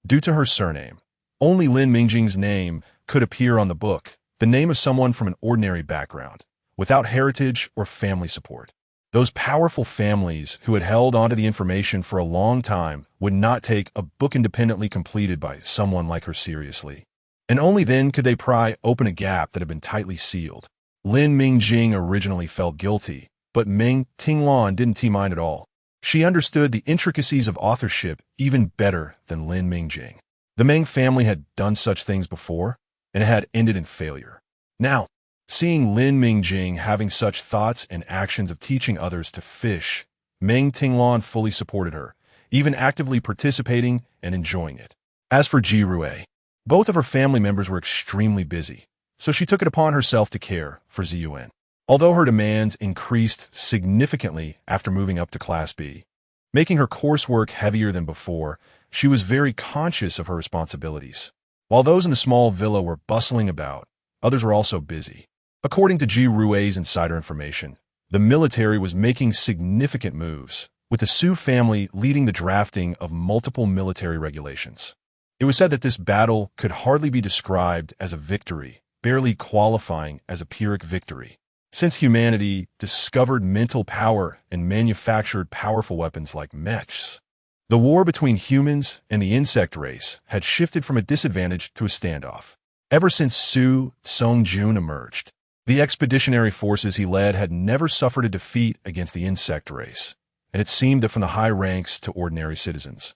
Due to her surname, only Lin Mingjing's name could appear on the book, the name of someone from an ordinary background, without heritage or family support. Those powerful families who had held onto the information for a long time would not take a book independently completed by someone like her seriously. And only then could they pry open a gap that had been tightly sealed. Lin Mingjing originally felt guilty, but Meng Tinglan didn't mind at all. She understood the intricacies of authorship even better than Lin Mingjing. The Meng family had done such things before, and it had ended in failure. Now, seeing Lin Mingjing having such thoughts and actions of teaching others to fish, Meng Tinglan fully supported her, even actively participating and enjoying it. As for Ji Rui, both of her family members were extremely busy, so she took it upon herself to care for Yuan. Although her demands increased significantly after moving up to Class B, making her coursework heavier than before, she was very conscious of her responsibilities. While those in the small villa were bustling about, others were also busy. According to Ji Rui's insider information, the military was making significant moves, with the Su family leading the drafting of multiple military regulations. It was said that this battle could hardly be described as a victory, barely qualifying as a Pyrrhic victory, since humanity discovered mental power and manufactured powerful weapons like mechs. The war between humans and the insect race had shifted from a disadvantage to a standoff. Ever since Su Songjun emerged, the expeditionary forces he led had never suffered a defeat against the insect race, and it seemed that from the high ranks to ordinary citizens,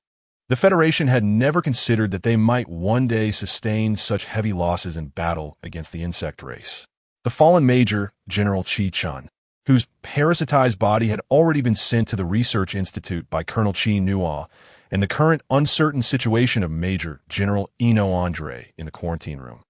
the Federation had never considered that they might one day sustain such heavy losses in battle against the insect race. The fallen Major, General Qi Chun, whose parasitized body had already been sent to the Research Institute by Colonel Qi Nua, and the current uncertain situation of Major General Eno Andre in the quarantine room,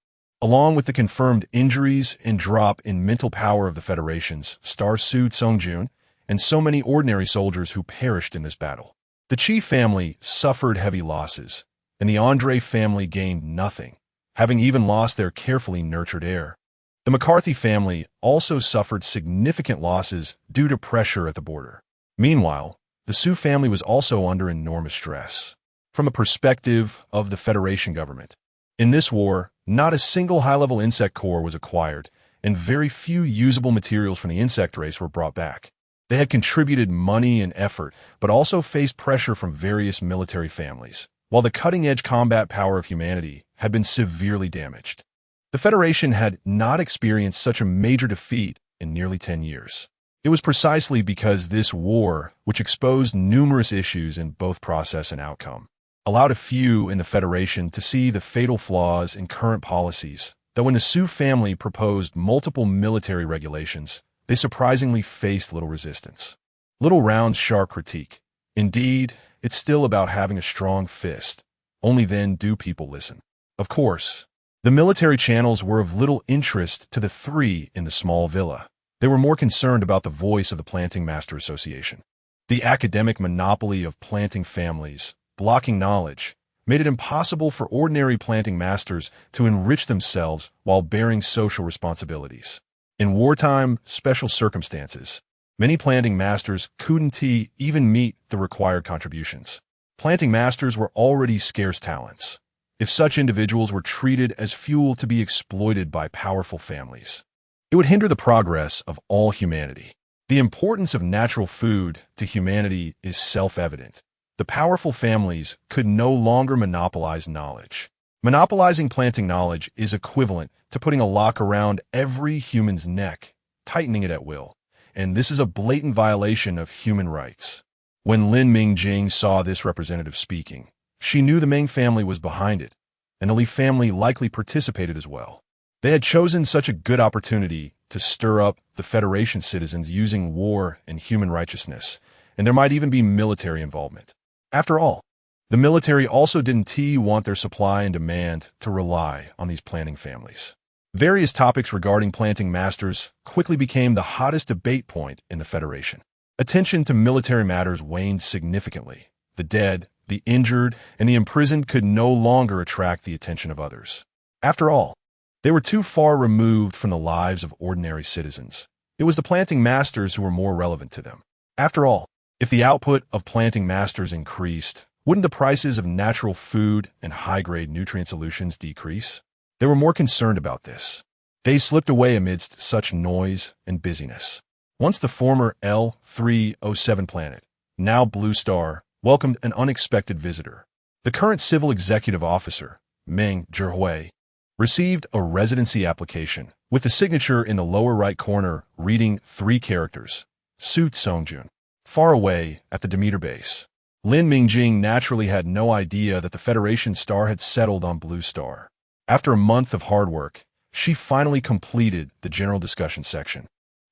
along with the confirmed injuries and drop in mental power of the Federation's Star Su Songjun and so many ordinary soldiers who perished in this battle. The Qi family suffered heavy losses, and the Andre family gained nothing, having even lost their carefully nurtured heir. The McCarthy family also suffered significant losses due to pressure at the border. Meanwhile, the Su family was also under enormous stress. From a perspective of the Federation government, in this war, not a single high-level insect core was acquired, and very few usable materials from the insect race were brought back. They had contributed money and effort, but also faced pressure from various military families, while the cutting-edge combat power of humanity had been severely damaged. The Federation had not experienced such a major defeat in nearly 10 years. It was precisely because this war, which exposed numerous issues in both process and outcome, allowed a few in the Federation to see the fatal flaws in current policies, that when the Su family proposed multiple military regulations, they surprisingly faced little resistance. Little round sharp critique. Indeed, it's still about having a strong fist. Only then do people listen. Of course, the military channels were of little interest to the 3 in the small villa. They were more concerned about the voice of the Planting Master Association. The academic monopoly of planting families, blocking knowledge, made it impossible for ordinary planting masters to enrich themselves while bearing social responsibilities. In wartime, special circumstances, many planting masters couldn't even meet the required contributions. Planting masters were already scarce talents, if such individuals were treated as fuel to be exploited by powerful families. It would hinder the progress of all humanity. The importance of natural food to humanity is self-evident. The powerful families could no longer monopolize knowledge. Monopolizing planting knowledge is equivalent to putting a lock around every human's neck, tightening it at will. And this is a blatant violation of human rights. When Lin Mingjing saw this representative speaking, she knew the Ming family was behind it, and the Li family likely participated as well. They had chosen such a good opportunity to stir up the Federation citizens using war and human righteousness, and there might even be military involvement. After all, the military also didn't want their supply and demand to rely on these planting families. Various topics regarding planting masters quickly became the hottest debate point in the Federation. Attention to military matters waned significantly. The dead, the injured, and the imprisoned could no longer attract the attention of others. After all, they were too far removed from the lives of ordinary citizens. It was the planting masters who were more relevant to them. After all, if the output of planting masters increased, wouldn't the prices of natural food and high-grade nutrient solutions decrease? They were more concerned about this. They slipped away amidst such noise and busyness. Once the former L307 planet, now Blue Star, welcomed an unexpected visitor. The current civil executive officer, Meng Zhihui, received a residency application with the signature in the lower right corner reading 3 characters, Su Songjun. Far away at the Demeter base, Lin Mingjing naturally had no idea that the Federation star had settled on Blue Star. After a month of hard work, she finally completed the general discussion section.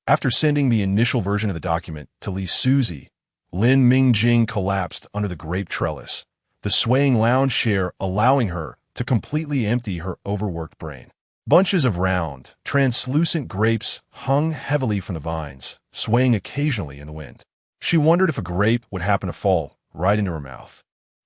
After sending the initial version of the document to Li Suzy, Lin Mingjing collapsed under the grape trellis, the swaying lounge chair allowing her to completely empty her overworked brain. Bunches of round, translucent grapes hung heavily from the vines, swaying occasionally in the wind. She wondered if a grape would happen to fall right into her mouth.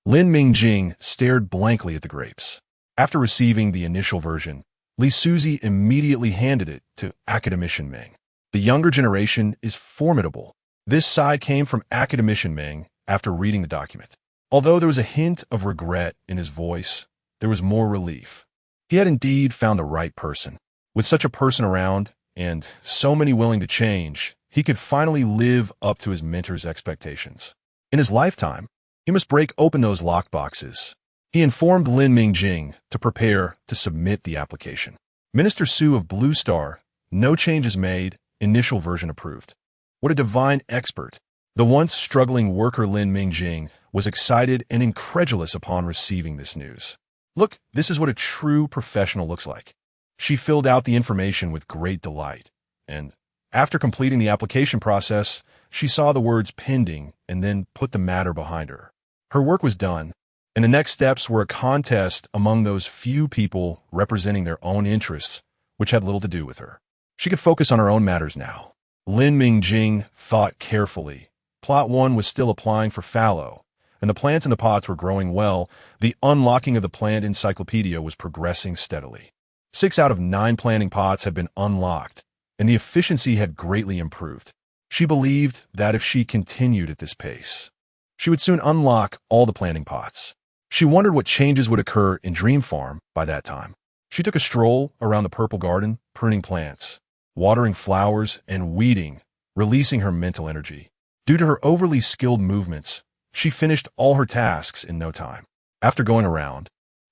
Lin Mingjing stared blankly at the grapes. After receiving the initial version, Li Suzy immediately handed it to Academician Meng. The younger generation is formidable. This sigh came from Academician Meng after reading the document. Although there was a hint of regret in his voice, there was more relief. He had indeed found the right person. With such a person around, and so many willing to change, he could finally live up to his mentor's expectations. In his lifetime, he must break open those lockboxes. He informed Lin Mingjing to prepare to submit the application. Minister Su of Blue Star, no changes made, initial version approved. What a divine expert. The once struggling worker Lin Mingjing was excited and incredulous upon receiving this news. Look, this is what a true professional looks like. She filled out the information with great delight, and after completing the application process, she saw the words pending and then put the matter behind her. Her work was done, and the next steps were a contest among those few people representing their own interests, which had little to do with her. She could focus on her own matters now. Lin Mingjing thought carefully. Plot 1 was still applying for fallow, and the plants in the pots were growing well. The unlocking of the plant encyclopedia was progressing steadily. 6 out of 9 planting pots had been unlocked, and the efficiency had greatly improved. She believed that if she continued at this pace, she would soon unlock all the planting pots. She wondered what changes would occur in Dream Farm by that time. She took a stroll around the purple garden, pruning plants, watering flowers, and weeding, releasing her mental energy. Due to her overly skilled movements, she finished all her tasks in no time. After going around,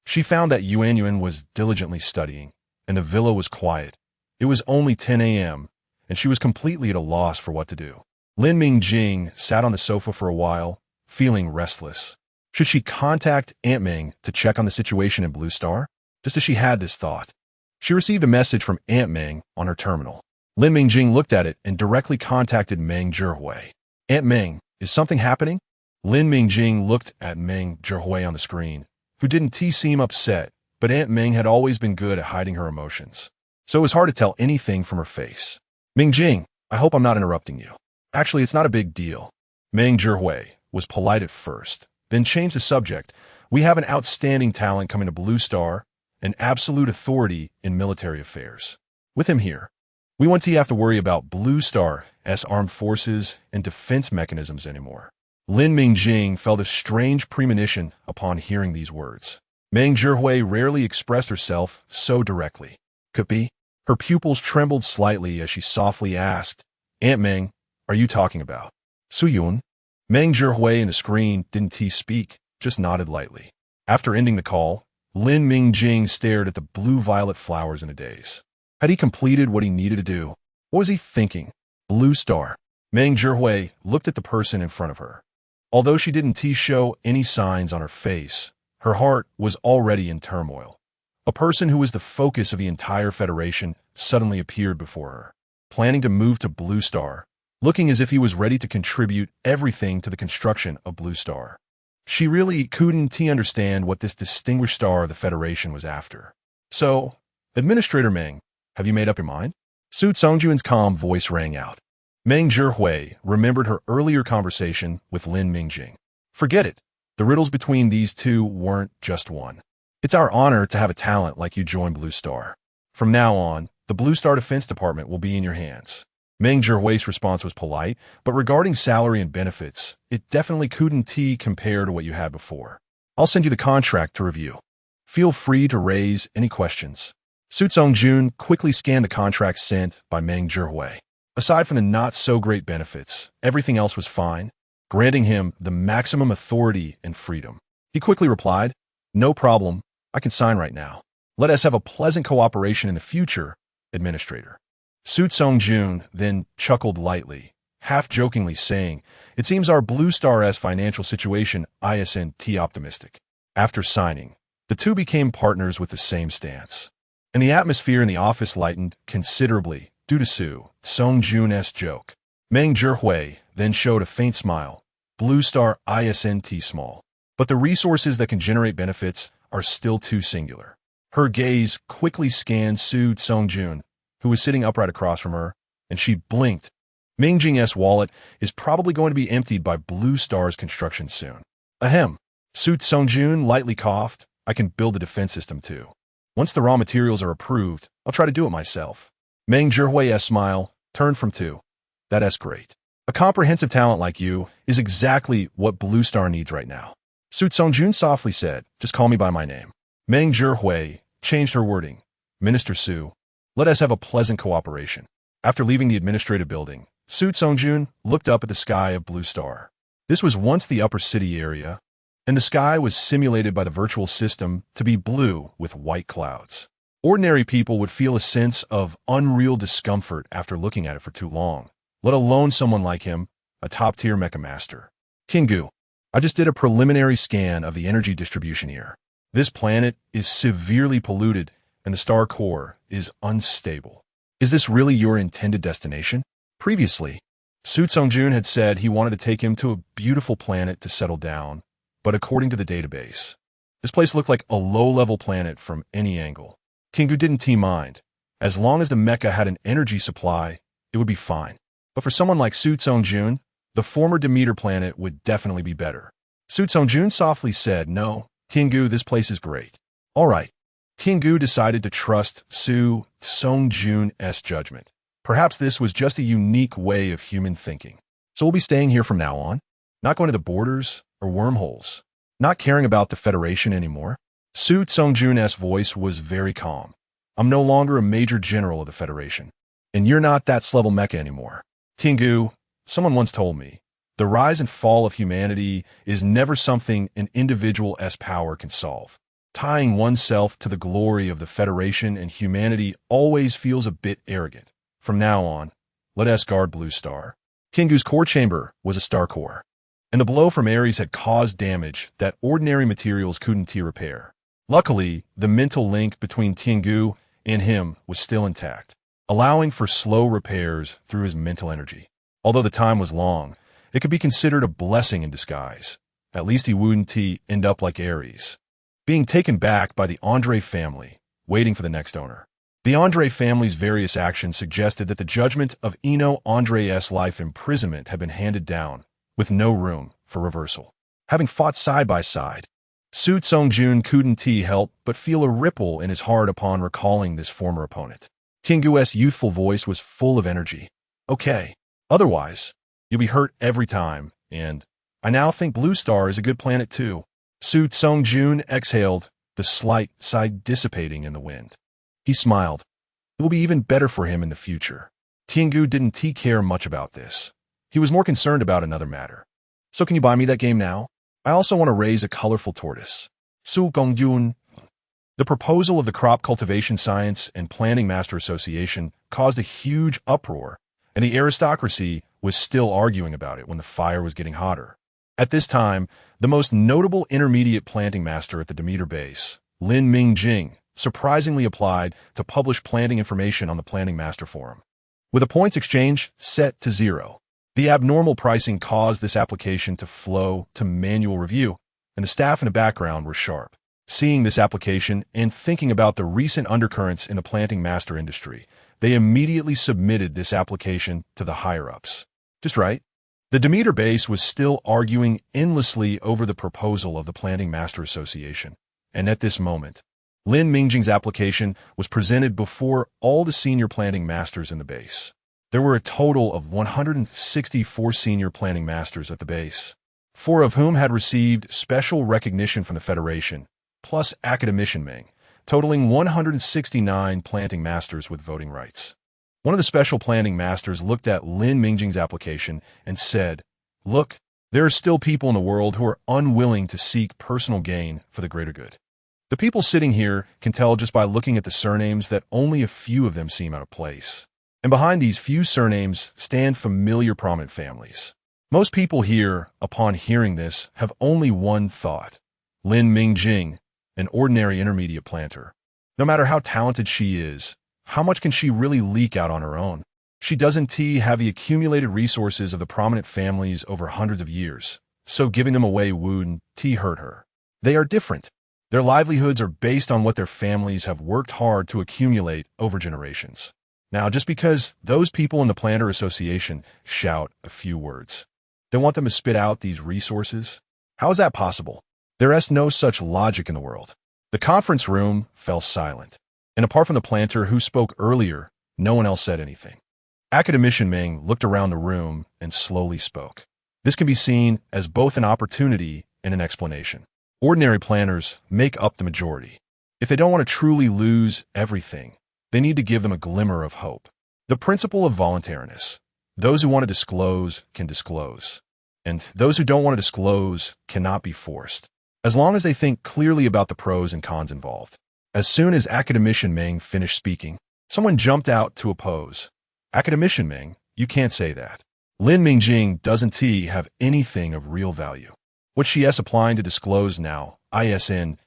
she found that Yuan was diligently studying, and the villa was quiet. It was only 10 a.m., and she was completely at a loss for what to do. Lin Mingjing sat on the sofa for a while, feeling restless. Should she contact Aunt Ming to check on the situation in Blue Star? Just as she had this thought, she received a message from Aunt Ming on her terminal. Lin Mingjing looked at it and directly contacted Meng Zhihui. Aunt Ming, is something happening? Lin Mingjing looked at Meng Zhihui on the screen, who didn't seem upset, but Aunt Ming had always been good at hiding her emotions, so it was hard to tell anything from her face. Mingjing, I hope I'm not interrupting you. Actually, it's not a big deal. Meng Zhihui was polite at first, then changed the subject. We have an outstanding talent coming to Blue Star, an absolute authority in military affairs. With him here, we won't have to worry about Blue Star's armed forces and defense mechanisms anymore. Lin Mingjing felt a strange premonition upon hearing these words. Meng Zhihui rarely expressed herself so directly. Could be? Her pupils trembled slightly as she softly asked, Aunt Ming, are you talking about? Yuan? Meng Zhihui in the screen didn't speak, just nodded lightly. After ending the call, Lin Mingjing stared at the blue-violet flowers in a daze. Had he completed what he needed to do? What was he thinking? Blue star. Meng Zhihui looked at the person in front of her. Although she didn't show any signs on her face, her heart was already in turmoil. A person who was the focus of the entire Federation suddenly appeared before her, planning to move to Blue Star, looking as if he was ready to contribute everything to the construction of Blue Star. She really couldn't understand what this distinguished star of the Federation was after. So, Administrator Meng, have you made up your mind? Su Songjuan's calm voice rang out. Meng Zhihui remembered her earlier conversation with Lin Mingjing. Forget it. The riddles between these two weren't just one. It's our honor to have a talent like you join Blue Star. From now on, the Blue Star Defense Department will be in your hands. Meng Zhihui's response was polite, but regarding salary and benefits, it definitely couldn't compare to what you had before. I'll send you the contract to review. Feel free to raise any questions. Su Songjun quickly scanned the contract sent by Meng Zhihui. Aside from the not-so-great benefits, everything else was fine, granting him the maximum authority and freedom. He quickly replied, "No problem. I can sign right now. Let us have a pleasant cooperation in the future, Administrator." Su Songjun then chuckled lightly, half-jokingly saying, "It seems our Blue Star's financial situation isn't optimistic." After signing, the two became partners with the same stance. And the atmosphere in the office lightened considerably due to Su Songjun's joke. Meng Zhihui then showed a faint smile. Blue Star isn't small, but the resources that can generate benefits are still too singular. Her gaze quickly scanned Su Songjun, who was sitting upright across from her, and she blinked. Mingjing's wallet is probably going to be emptied by Blue Star's construction soon. Ahem. Su Songjun lightly coughed. I can build a defense system too. Once the raw materials are approved, I'll try to do it myself. Meng Zhihui's smile turned from two. That's great. A comprehensive talent like you is exactly what Blue Star needs right now. Su Songjun softly said, "Just call me by my name." Meng Zhihui changed her wording. "Minister Su, let us have a pleasant cooperation." After leaving the administrative building, Su Songjun looked up at the sky of Blue Star. This was once the upper city area, and the sky was simulated by the virtual system to be blue with white clouds. Ordinary people would feel a sense of unreal discomfort after looking at it for too long, let alone someone like him, a top-tier mecha master. Kingu, I just did a preliminary scan of the energy distribution here. This planet is severely polluted, and the star core is unstable. Is this really your intended destination? Previously, Su Songjun had said he wanted to take him to a beautiful planet to settle down, but according to the database, this place looked like a low-level planet from any angle. Kingu didn't mind. As long as the mecha had an energy supply, it would be fine. But for someone like Su Songjun, the former Demeter planet would definitely be better. Su Songjun softly said, "No, Kingu, this place is great." All right. Kingu decided to trust Su Songjun's judgment. Perhaps this was just a unique way of human thinking. So we'll be staying here from now on, not going to the borders or wormholes, not caring about the Federation anymore. Su Songjun's voice was very calm. I'm no longer a major general of the Federation, and you're not that level mecha anymore. Kingu, someone once told me, the rise and fall of humanity is never something an individual's power can solve. Tying oneself to the glory of the Federation and humanity always feels a bit arrogant. From now on, let us guard Blue Star. Kingu's core chamber was a star core, and the blow from Ares had caused damage that ordinary materials couldn't repair. Luckily, the mental link between Kingu and him was still intact, allowing for slow repairs through his mental energy. Although the time was long, it could be considered a blessing in disguise. At least he wouldn't end up like Ares, being taken back by the Andre family, waiting for the next owner. The Andre family's various actions suggested that the judgment of Eno Andre's life imprisonment had been handed down, with no room for reversal. Having fought side by side, Su Songjun couldn't help but feel a ripple in his heart upon recalling this former opponent. Kingu's youthful voice was full of energy. Okay, otherwise, you'll be hurt every time, and I now think Blue Star is a good planet too. Su Songjun exhaled, the slight sigh dissipating in the wind. He smiled. It will be even better for him in the future. Kingu didn't care much about this. He was more concerned about another matter. So can you buy me that game now? I also want to raise a colorful tortoise. Su Gongyun. The proposal of the Crop Cultivation Science and Planning Master Association caused a huge uproar, and the aristocracy was still arguing about it when the fire was getting hotter. At this time, the most notable intermediate planting master at the Demeter base, Lin Mingjing, surprisingly applied to publish planting information on the Planning Master Forum. With a points exchange set to 0, the abnormal pricing caused this application to flow to manual review, and the staff in the background were sharp. Seeing this application and thinking about the recent undercurrents in the planting master industry, they immediately submitted this application to the higher-ups. Just right. The Demeter base was still arguing endlessly over the proposal of the Planting Master Association, and at this moment, Lin Mingjing's application was presented before all the senior planting masters in the base. There were a total of 164 senior planting masters at the base, 4 of whom had received special recognition from the Federation, plus Academician Ming, totaling 169 planting masters with voting rights. One of the special planting masters looked at Lin Mingjing's application and said, "Look, there are still people in the world who are unwilling to seek personal gain for the greater good. The people sitting here can tell just by looking at the surnames that only a few of them seem out of place. And behind these few surnames stand familiar prominent families. Most people here, upon hearing this, have only one thought. Lin Mingjing, an ordinary intermediate planter. No matter how talented she is, how much can she really leak out on her own? She doesn't have the accumulated resources of the prominent families over hundreds of years, so giving them away wouldn't hurt her. They are different. Their livelihoods are based on what their families have worked hard to accumulate over generations. Now, just because those people in the Planter Association shout a few words, they want them to spit out these resources? How is that possible? There is no such logic in the world. The conference room fell silent, and apart from the planter who spoke earlier, no one else said anything. Academician Ming looked around the room and slowly spoke. This can be seen as both an opportunity and an explanation. Ordinary planners make up the majority. If they don't want to truly lose everything, they need to give them a glimmer of hope. The principle of voluntariness. Those who want to disclose can disclose, and those who don't want to disclose cannot be forced, as long as they think clearly about the pros and cons involved. As soon as Academician Ming finished speaking, someone jumped out to oppose. Academician Ming, you can't say that. Lin Mingjing doesn't have anything of real value. What she is applying to disclose now, isn't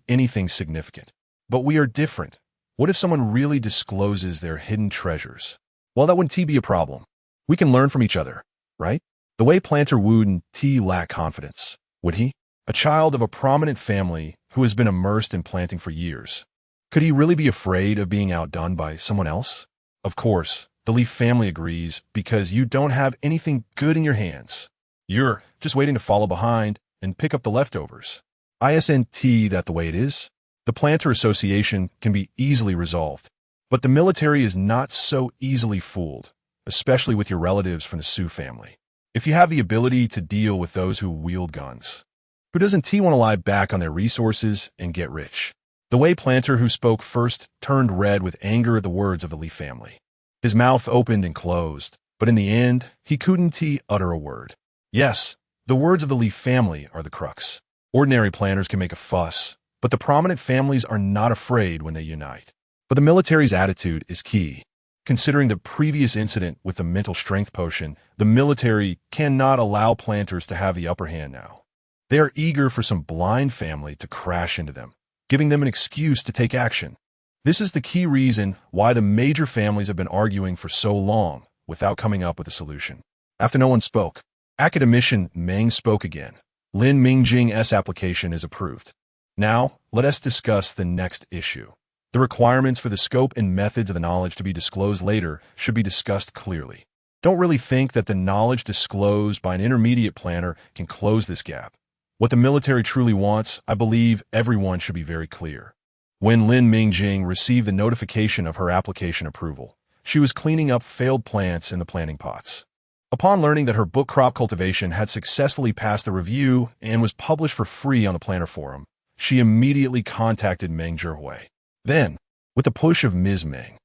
anything significant. But we are different. What if someone really discloses their hidden treasures? Well, that wouldn't be a problem. We can learn from each other, right? The way Planter wouldn't lack confidence, would he? A child of a prominent family who has been immersed in planting for years. Could he really be afraid of being outdone by someone else? Of course, the Leaf family agrees because you don't have anything good in your hands. You're just waiting to follow behind and pick up the leftovers. Isn't that the way it is? The Planter Association can be easily resolved, but the military is not so easily fooled, especially with your relatives from the Sioux family. If you have the ability to deal with those who wield guns, who doesn't want to lie back on their resources and get rich? The way Planter who spoke first turned red with anger at the words of the Leaf family. His mouth opened and closed, but in the end, he couldn't utter a word. Yes, the words of the Leaf family are the crux. Ordinary planners can make a fuss, but the prominent families are not afraid when they unite. But the military's attitude is key. Considering the previous incident with the mental strength potion, the military cannot allow planters to have the upper hand now. They are eager for some blind family to crash into them, giving them an excuse to take action. This is the key reason why the major families have been arguing for so long without coming up with a solution. After no one spoke, Academician Ming spoke again. Lin Mingjing's application is approved. Now, let us discuss the next issue. The requirements for the scope and methods of the knowledge to be disclosed later should be discussed clearly. Don't really think that the knowledge disclosed by an intermediate planner can close this gap. What the military truly wants, I believe everyone should be very clear. When Lin Mingjing received the notification of her application approval, she was cleaning up failed plants in the planting pots. Upon learning that her book Crop Cultivation had successfully passed the review and was published for free on the Planter Forum, she immediately contacted Meng Zhihui. Then, with the push of Ms. Meng,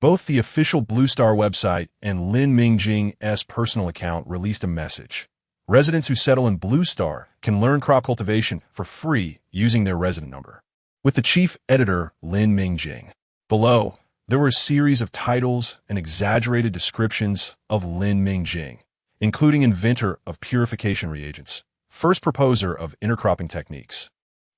Both the official Blue Star website and Lin Mingjing's personal account released a message. Residents who settle in Blue Star can learn crop cultivation for free using their resident number. With the chief editor, Lin Mingjing. Below, there were a series of titles and exaggerated descriptions of Lin Mingjing, including inventor of purification reagents, first proposer of intercropping techniques,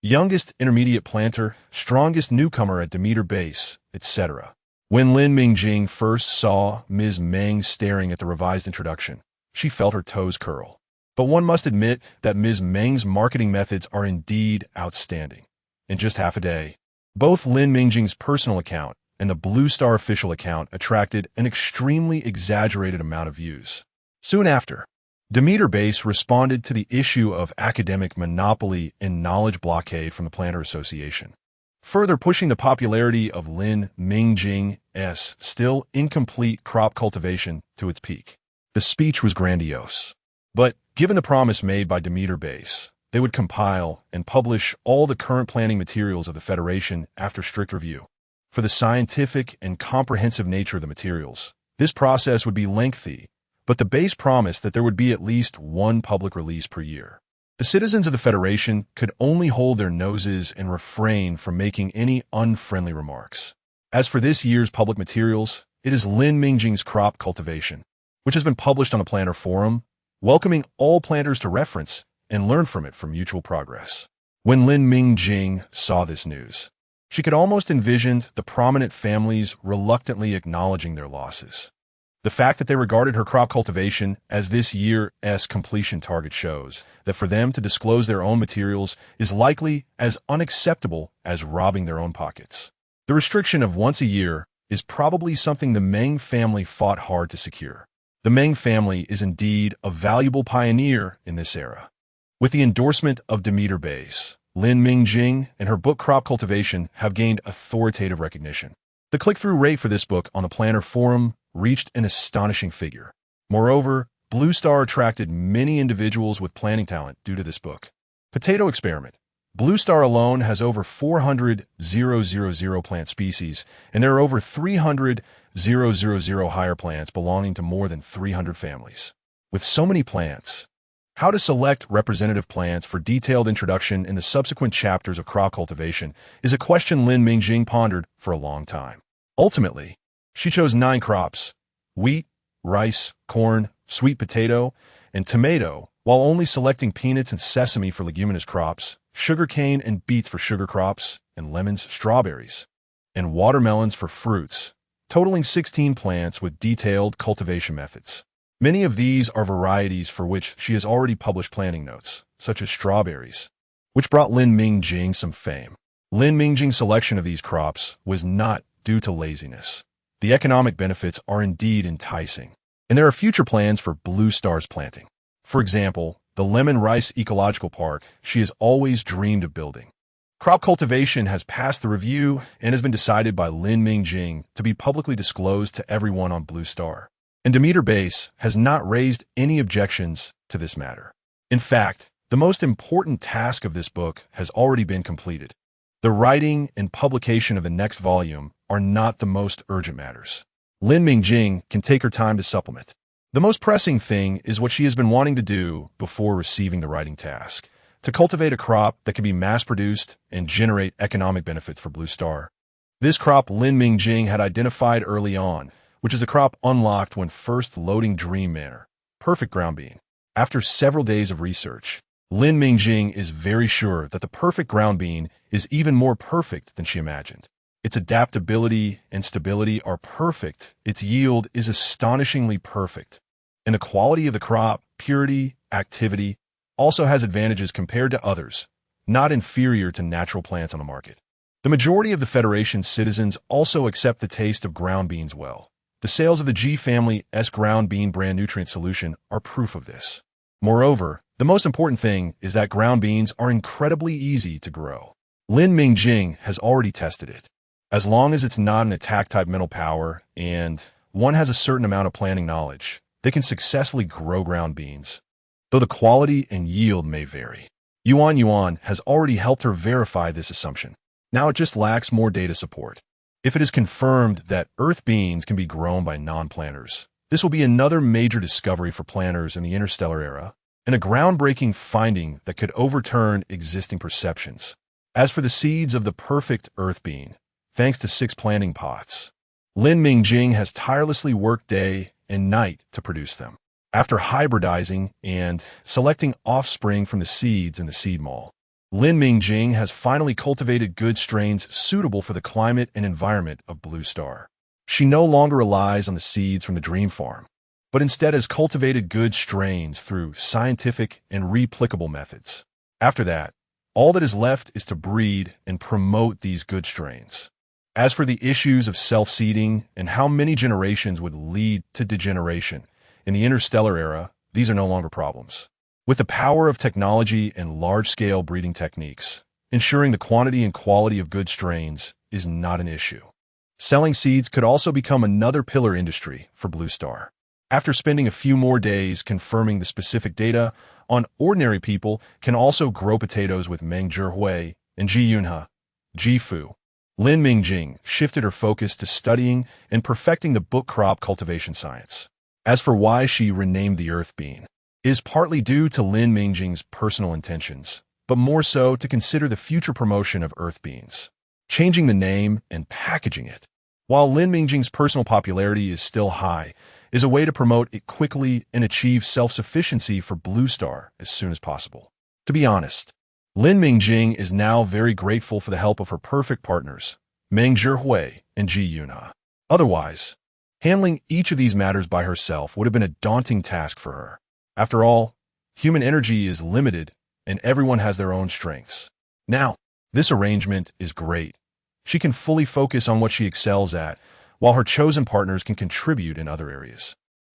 youngest intermediate planter, strongest newcomer at Demeter Base, etc. When Lin Mingjing first saw Ms. Meng staring at the revised introduction, she felt her toes curl. But one must admit that Ms. Meng's marketing methods are indeed outstanding. In just half a day, both Lin Mingjing's personal account and the Blue Star official account attracted an extremely exaggerated amount of views. Soon after, Demeter Base responded to the issue of academic monopoly and knowledge blockade from the Planter Association, further pushing the popularity of Lin Mingjing's still incomplete crop cultivation to its peak. The speech was grandiose, but given the promise made by Demeter Base, they would compile and publish all the current planning materials of the Federation after strict review. For the scientific and comprehensive nature of the materials, this process would be lengthy, but the base promised that there would be at least one public release per year. The citizens of the Federation could only hold their noses and refrain from making any unfriendly remarks. As for this year's public materials, it is Lin Mingjing's crop cultivation, which has been published on the Planter Forum, welcoming all planters to reference and learn from it for mutual progress. When Lin Mingjing saw this news, she could almost envision the prominent families reluctantly acknowledging their losses. The fact that they regarded her crop cultivation as this year's completion target shows that for them to disclose their own materials is likely as unacceptable as robbing their own pockets. The restriction of once a year is probably something the Meng family fought hard to secure. The Meng family is indeed a valuable pioneer in this era. With the endorsement of Demeter Base, Lin Mingjing and her book Crop Cultivation have gained authoritative recognition. The click-through rate for this book on the Planter Forum reached an astonishing figure. Moreover, Blue Star attracted many individuals with planting talent due to this book. Potato Experiment. Blue Star alone has over 400,000 plant species, and there are over 300,000 higher plants belonging to more than 300 families. With so many plants, how to select representative plants for detailed introduction in the subsequent chapters of crop cultivation is a question Lin Mingjing pondered for a long time. Ultimately, she chose 9 crops: wheat, rice, corn, sweet potato, and tomato, while only selecting peanuts and sesame for leguminous crops, sugarcane and beets for sugar crops, and lemons, strawberries, and watermelons for fruits, totaling 16 plants with detailed cultivation methods. Many of these are varieties for which she has already published planting notes, such as strawberries, which brought Lin Mingjing some fame. Lin Mingjing's selection of these crops was not due to laziness. The economic benefits are indeed enticing, and there are future plans for Blue Star's planting. For example, the Lemon Rice Ecological Park she has always dreamed of building. Crop cultivation has passed the review and has been decided by Lin Mingjing to be publicly disclosed to everyone on Blue Star. And Demeter Base has not raised any objections to this matter. In fact, the most important task of this book has already been completed. The writing and publication of the next volume are not the most urgent matters. Lin Mingjing can take her time to supplement. The most pressing thing is what she has been wanting to do before receiving the writing task: to cultivate a crop that can be mass-produced and generate economic benefits for Blue Star. This crop Lin Mingjing had identified early on, which is a crop unlocked when first loading Dream Manor, perfect ground bean. After several days of research, Lin Mingjing is very sure that the perfect ground bean is even more perfect than she imagined. Its adaptability and stability are perfect, its yield is astonishingly perfect, and the quality of the crop, purity, activity, also has advantages compared to others, not inferior to natural plants on the market. The majority of the Federation's citizens also accept the taste of ground beans well. The sales of the G Family's ground bean brand nutrient solution are proof of this. Moreover, the most important thing is that ground beans are incredibly easy to grow. Lin Mingjing has already tested it. As long as it's not an attack-type mental power and one has a certain amount of planting knowledge, they can successfully grow ground beans, though the quality and yield may vary. Yuan has already helped her verify this assumption. Now it just lacks more data support. If it is confirmed that Earth beings can be grown by non-planters, this will be another major discovery for planters in the interstellar era, and a groundbreaking finding that could overturn existing perceptions. As for the seeds of the perfect Earth being, thanks to 6 planting pots, Lin Mingjing has tirelessly worked day and night to produce them. After hybridizing and selecting offspring from the seeds in the seed mall, Lin Mingjing has finally cultivated good strains suitable for the climate and environment of Blue Star. She no longer relies on the seeds from the Dream Farm, but instead has cultivated good strains through scientific and replicable methods. After that, all that is left is to breed and promote these good strains. As for the issues of self-seeding and how many generations would lead to degeneration, in the interstellar era, these are no longer problems. With the power of technology and large-scale breeding techniques, ensuring the quantity and quality of good strains is not an issue. Selling seeds could also become another pillar industry for Blue Star. After spending a few more days confirming the specific data on ordinary people can also grow potatoes with Meng Zhihui and Ji Yunhe, Ji Fu, Lin Mingjing shifted her focus to studying and perfecting the book crop cultivation science. As for why she renamed the Earth bean, it is partly due to Lin Mingjing's personal intentions, but more so to consider the future promotion of Earth beans, changing the name and packaging it. While Lin Mingjing's personal popularity is still high, is a way to promote it quickly and achieve self-sufficiency for Blue Star as soon as possible. To be honest, Lin Mingjing is now very grateful for the help of her perfect partners, Meng Zhihui and Ji Yunhe. Otherwise, handling each of these matters by herself would have been a daunting task for her. After all, human energy is limited and everyone has their own strengths. Now, this arrangement is great. She can fully focus on what she excels at, while her chosen partners can contribute in other areas.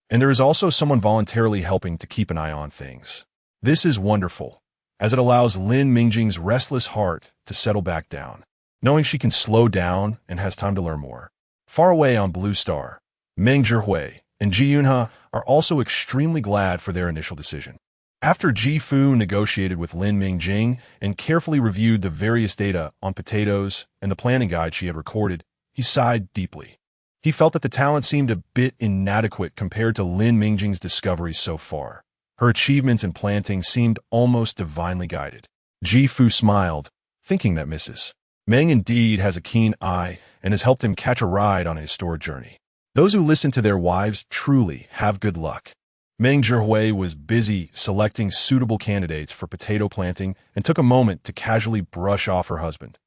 And there is also someone voluntarily helping to keep an eye on things. This is wonderful, as it allows Lin Mingjing's restless heart to settle back down, knowing she can slow down and has time to learn more. Far away on Blue Star, Meng Zhihui and Ji Yunhe are also extremely glad for their initial decision. After Ji Fu negotiated with Lin Mingjing and carefully reviewed the various data on potatoes and the planting guide she had recorded, he sighed deeply. He felt that the talent seemed a bit inadequate compared to Lin Mingjing's discoveries so far. Her achievements in planting seemed almost divinely guided. Ji Fu smiled, thinking that Mrs. Meng indeed has a keen eye and has helped him catch a ride on a historic journey. Those who listen to their wives truly have good luck. Meng Zhihui was busy selecting suitable candidates for potato planting and took a moment to casually brush off her husband.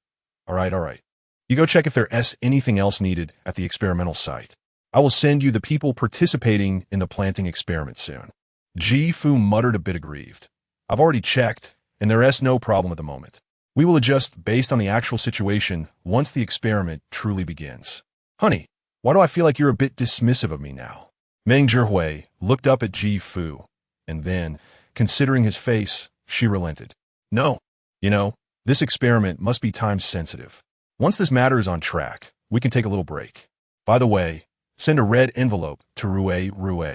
All right. You go check if there's anything else needed at the experimental site. I will send you the people participating in the planting experiment soon. Ji Fu muttered a bit aggrieved. I've already checked, and there's no problem at the moment. We will adjust based on the actual situation once the experiment truly begins. Honey, why do I feel like you're a bit dismissive of me now? Meng Zhihui looked up at Ji Fu, and then, considering his face, she relented. No, this experiment must be time-sensitive. Once this matter is on track, we can take a little break. By the way, send a red envelope to Rue.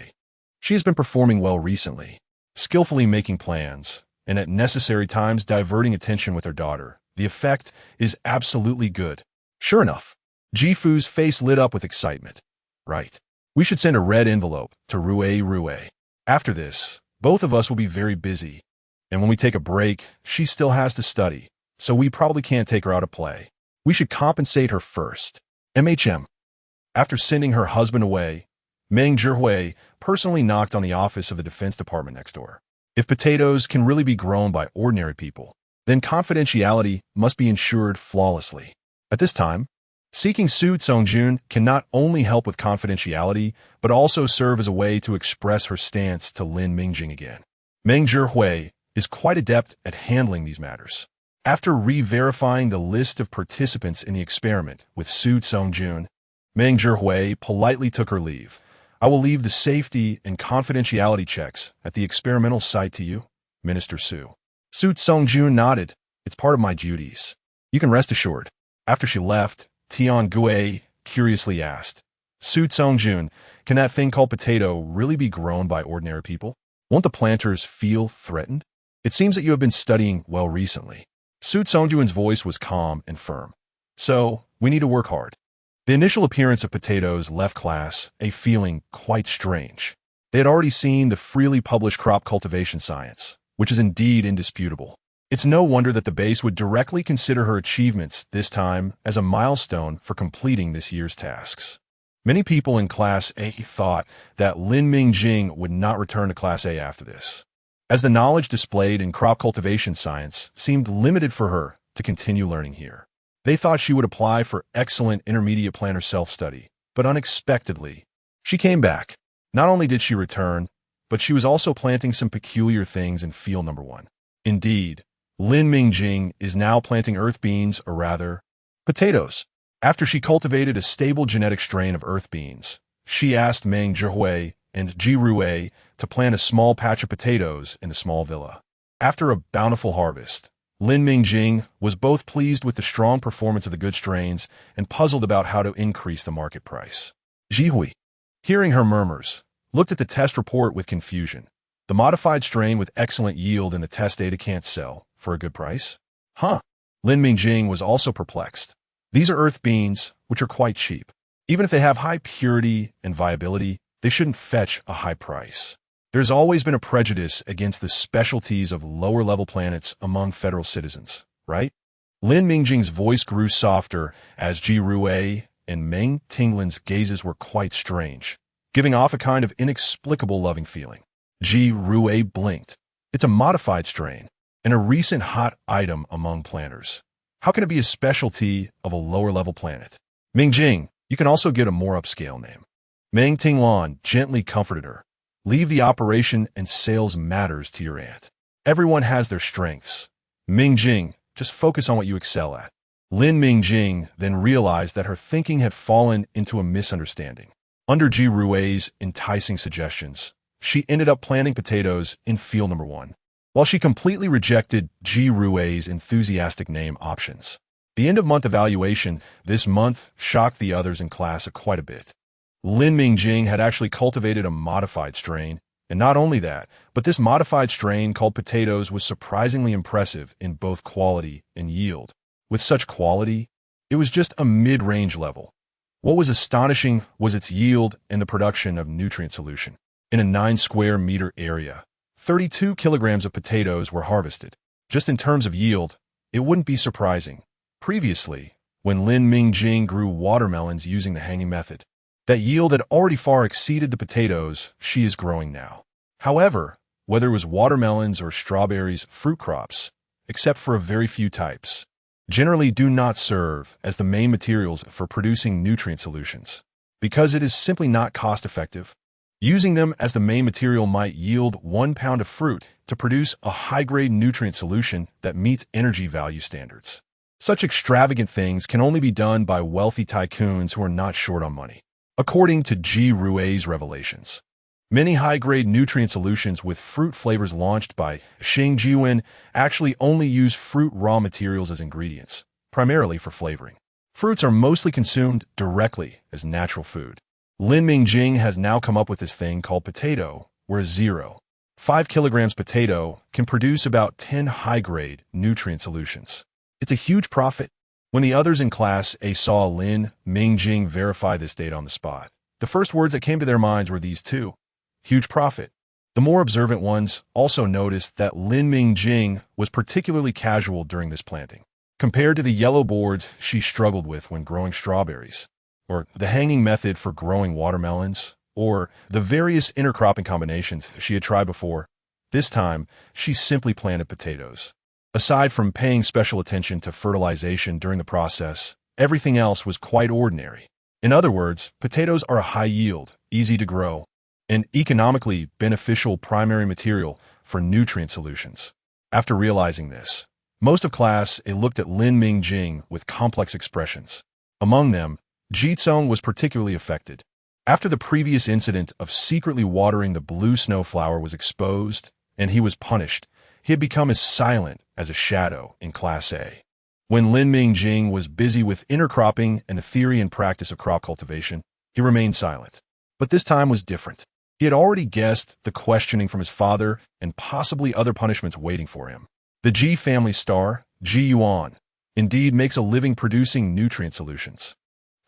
She has been performing well recently, skillfully making plans, and at necessary times diverting attention with her daughter. The effect is absolutely good. Sure enough, Ji Fu's face lit up with excitement. Right. We should send a red envelope to Rue. After this, both of us will be very busy, and when we take a break, she still has to study, so we probably can't take her out to play. We should compensate her first. After sending her husband away, Meng Zhihui personally knocked on the office of the Defense Department next door. If potatoes can really be grown by ordinary people, then confidentiality must be ensured flawlessly. At this time, seeking Su Songjun can not only help with confidentiality, but also serve as a way to express her stance to Lin Mingjing again. Meng Zhihui is quite adept at handling these matters. After re-verifying the list of participants in the experiment with Su Songjun, Meng Zhihui politely took her leave. I will leave the safety and confidentiality checks at the experimental site to you, Minister Su. Su Songjun nodded. It's part of my duties. You can rest assured. After she left, Tian Gui curiously asked, Su Songjun, can that thing called potato really be grown by ordinary people? Won't the planters feel threatened? It seems that you have been studying well recently. Su Songjun's voice was calm and firm. So, we need to work hard. The initial appearance of potatoes left class A feeling quite strange. They had already seen the freely published crop cultivation science, which is indeed indisputable. It's no wonder that the base would directly consider her achievements this time as a milestone for completing this year's tasks. Many people in Class A thought that Lin Mingjing would not return to Class A after this, as the knowledge displayed in crop cultivation science seemed limited for her to continue learning here. They thought she would apply for excellent intermediate planner self-study, but unexpectedly, she came back. Not only did she return, but she was also planting some peculiar things in field number 1. Indeed, Lin Mingjing is now planting earth beans, or rather, potatoes. After she cultivated a stable genetic strain of earth beans, she asked Meng Zhihui and Ji Rui to plant a small patch of potatoes in the small villa. After a bountiful harvest, Lin Mingjing was both pleased with the strong performance of the good strains and puzzled about how to increase the market price. Zhihui, hearing her murmurs, looked at the test report with confusion. The modified strain with excellent yield in the test data can't sell for a good price? Lin Mingjing was also perplexed. These are earth beans, which are quite cheap. Even if they have high purity and viability, they shouldn't fetch a high price. There's always been a prejudice against the specialties of lower-level planets among federal citizens, right? Lin Mingjing's voice grew softer as Ji Rui and Meng Tinglin's gazes were quite strange, giving off a kind of inexplicable loving feeling. Ji Rui blinked. It's a modified strain, and a recent hot item among planners. How can it be a specialty of a lower-level planet? Mingjing, you can also get a more upscale name. Meng Tinglan gently comforted her. Leave the operation and sales matters to your aunt. Everyone has their strengths. Mingjing, just focus on what you excel at. Lin Mingjing then realized that her thinking had fallen into a misunderstanding. Under Ji Rui's enticing suggestions, she ended up planting potatoes in field number 1. While she completely rejected Ji Rui's enthusiastic name options. The end-of-month evaluation this month shocked the others in class quite a bit. Lin Mingjing had actually cultivated a modified strain, and not only that, but this modified strain called potatoes was surprisingly impressive in both quality and yield. With such quality, it was just a mid-range level. What was astonishing was its yield and the production of nutrient solution. In a 9 square meter area, 32 kilograms of potatoes were harvested. Just in terms of yield, it wouldn't be surprising. Previously, when Lin Mingjing grew watermelons using the hanging method, that yield had already far exceeded the potatoes she is growing now. However, whether it was watermelons or strawberries, fruit crops, except for a very few types, generally do not serve as the main materials for producing nutrient solutions, because it is simply not cost-effective. Using them as the main material might yield 1 pound of fruit to produce a high-grade nutrient solution that meets energy value standards. Such extravagant things can only be done by wealthy tycoons who are not short on money. According to Ji Rui's revelations, many high-grade nutrient solutions with fruit flavors launched by Xing Jiwen actually only use fruit raw materials as ingredients, primarily for flavoring. Fruits are mostly consumed directly as natural food. Lin Mingjing has now come up with this thing called potato, where 0.5 kilograms potato can produce about 10 high-grade nutrient solutions. It's a huge profit. When the others in Class A saw Lin Mingjing verify this data on the spot, the first words that came to their minds were these two: huge profit. The more observant ones also noticed that Lin Mingjing was particularly casual during this planting, compared to the yellow boards she struggled with when growing strawberries, or the hanging method for growing watermelons, or the various intercropping combinations she had tried before. This time, she simply planted potatoes. Aside from paying special attention to fertilization during the process, everything else was quite ordinary. In other words, potatoes are a high-yield, easy-to-grow, and economically beneficial primary material for nutrient solutions. After realizing this, most of Class A looked at Lin Mingjing with complex expressions. Among them, Jitsong was particularly affected. After the previous incident of secretly watering the blue snowflower was exposed and he was punished, he had become as silent as a shadow in Class A. When Lin Mingjing was busy with intercropping and the theory and practice of crop cultivation, he remained silent. But this time was different. He had already guessed the questioning from his father and possibly other punishments waiting for him. The Ji family star, Yuan, indeed makes a living producing nutrient solutions.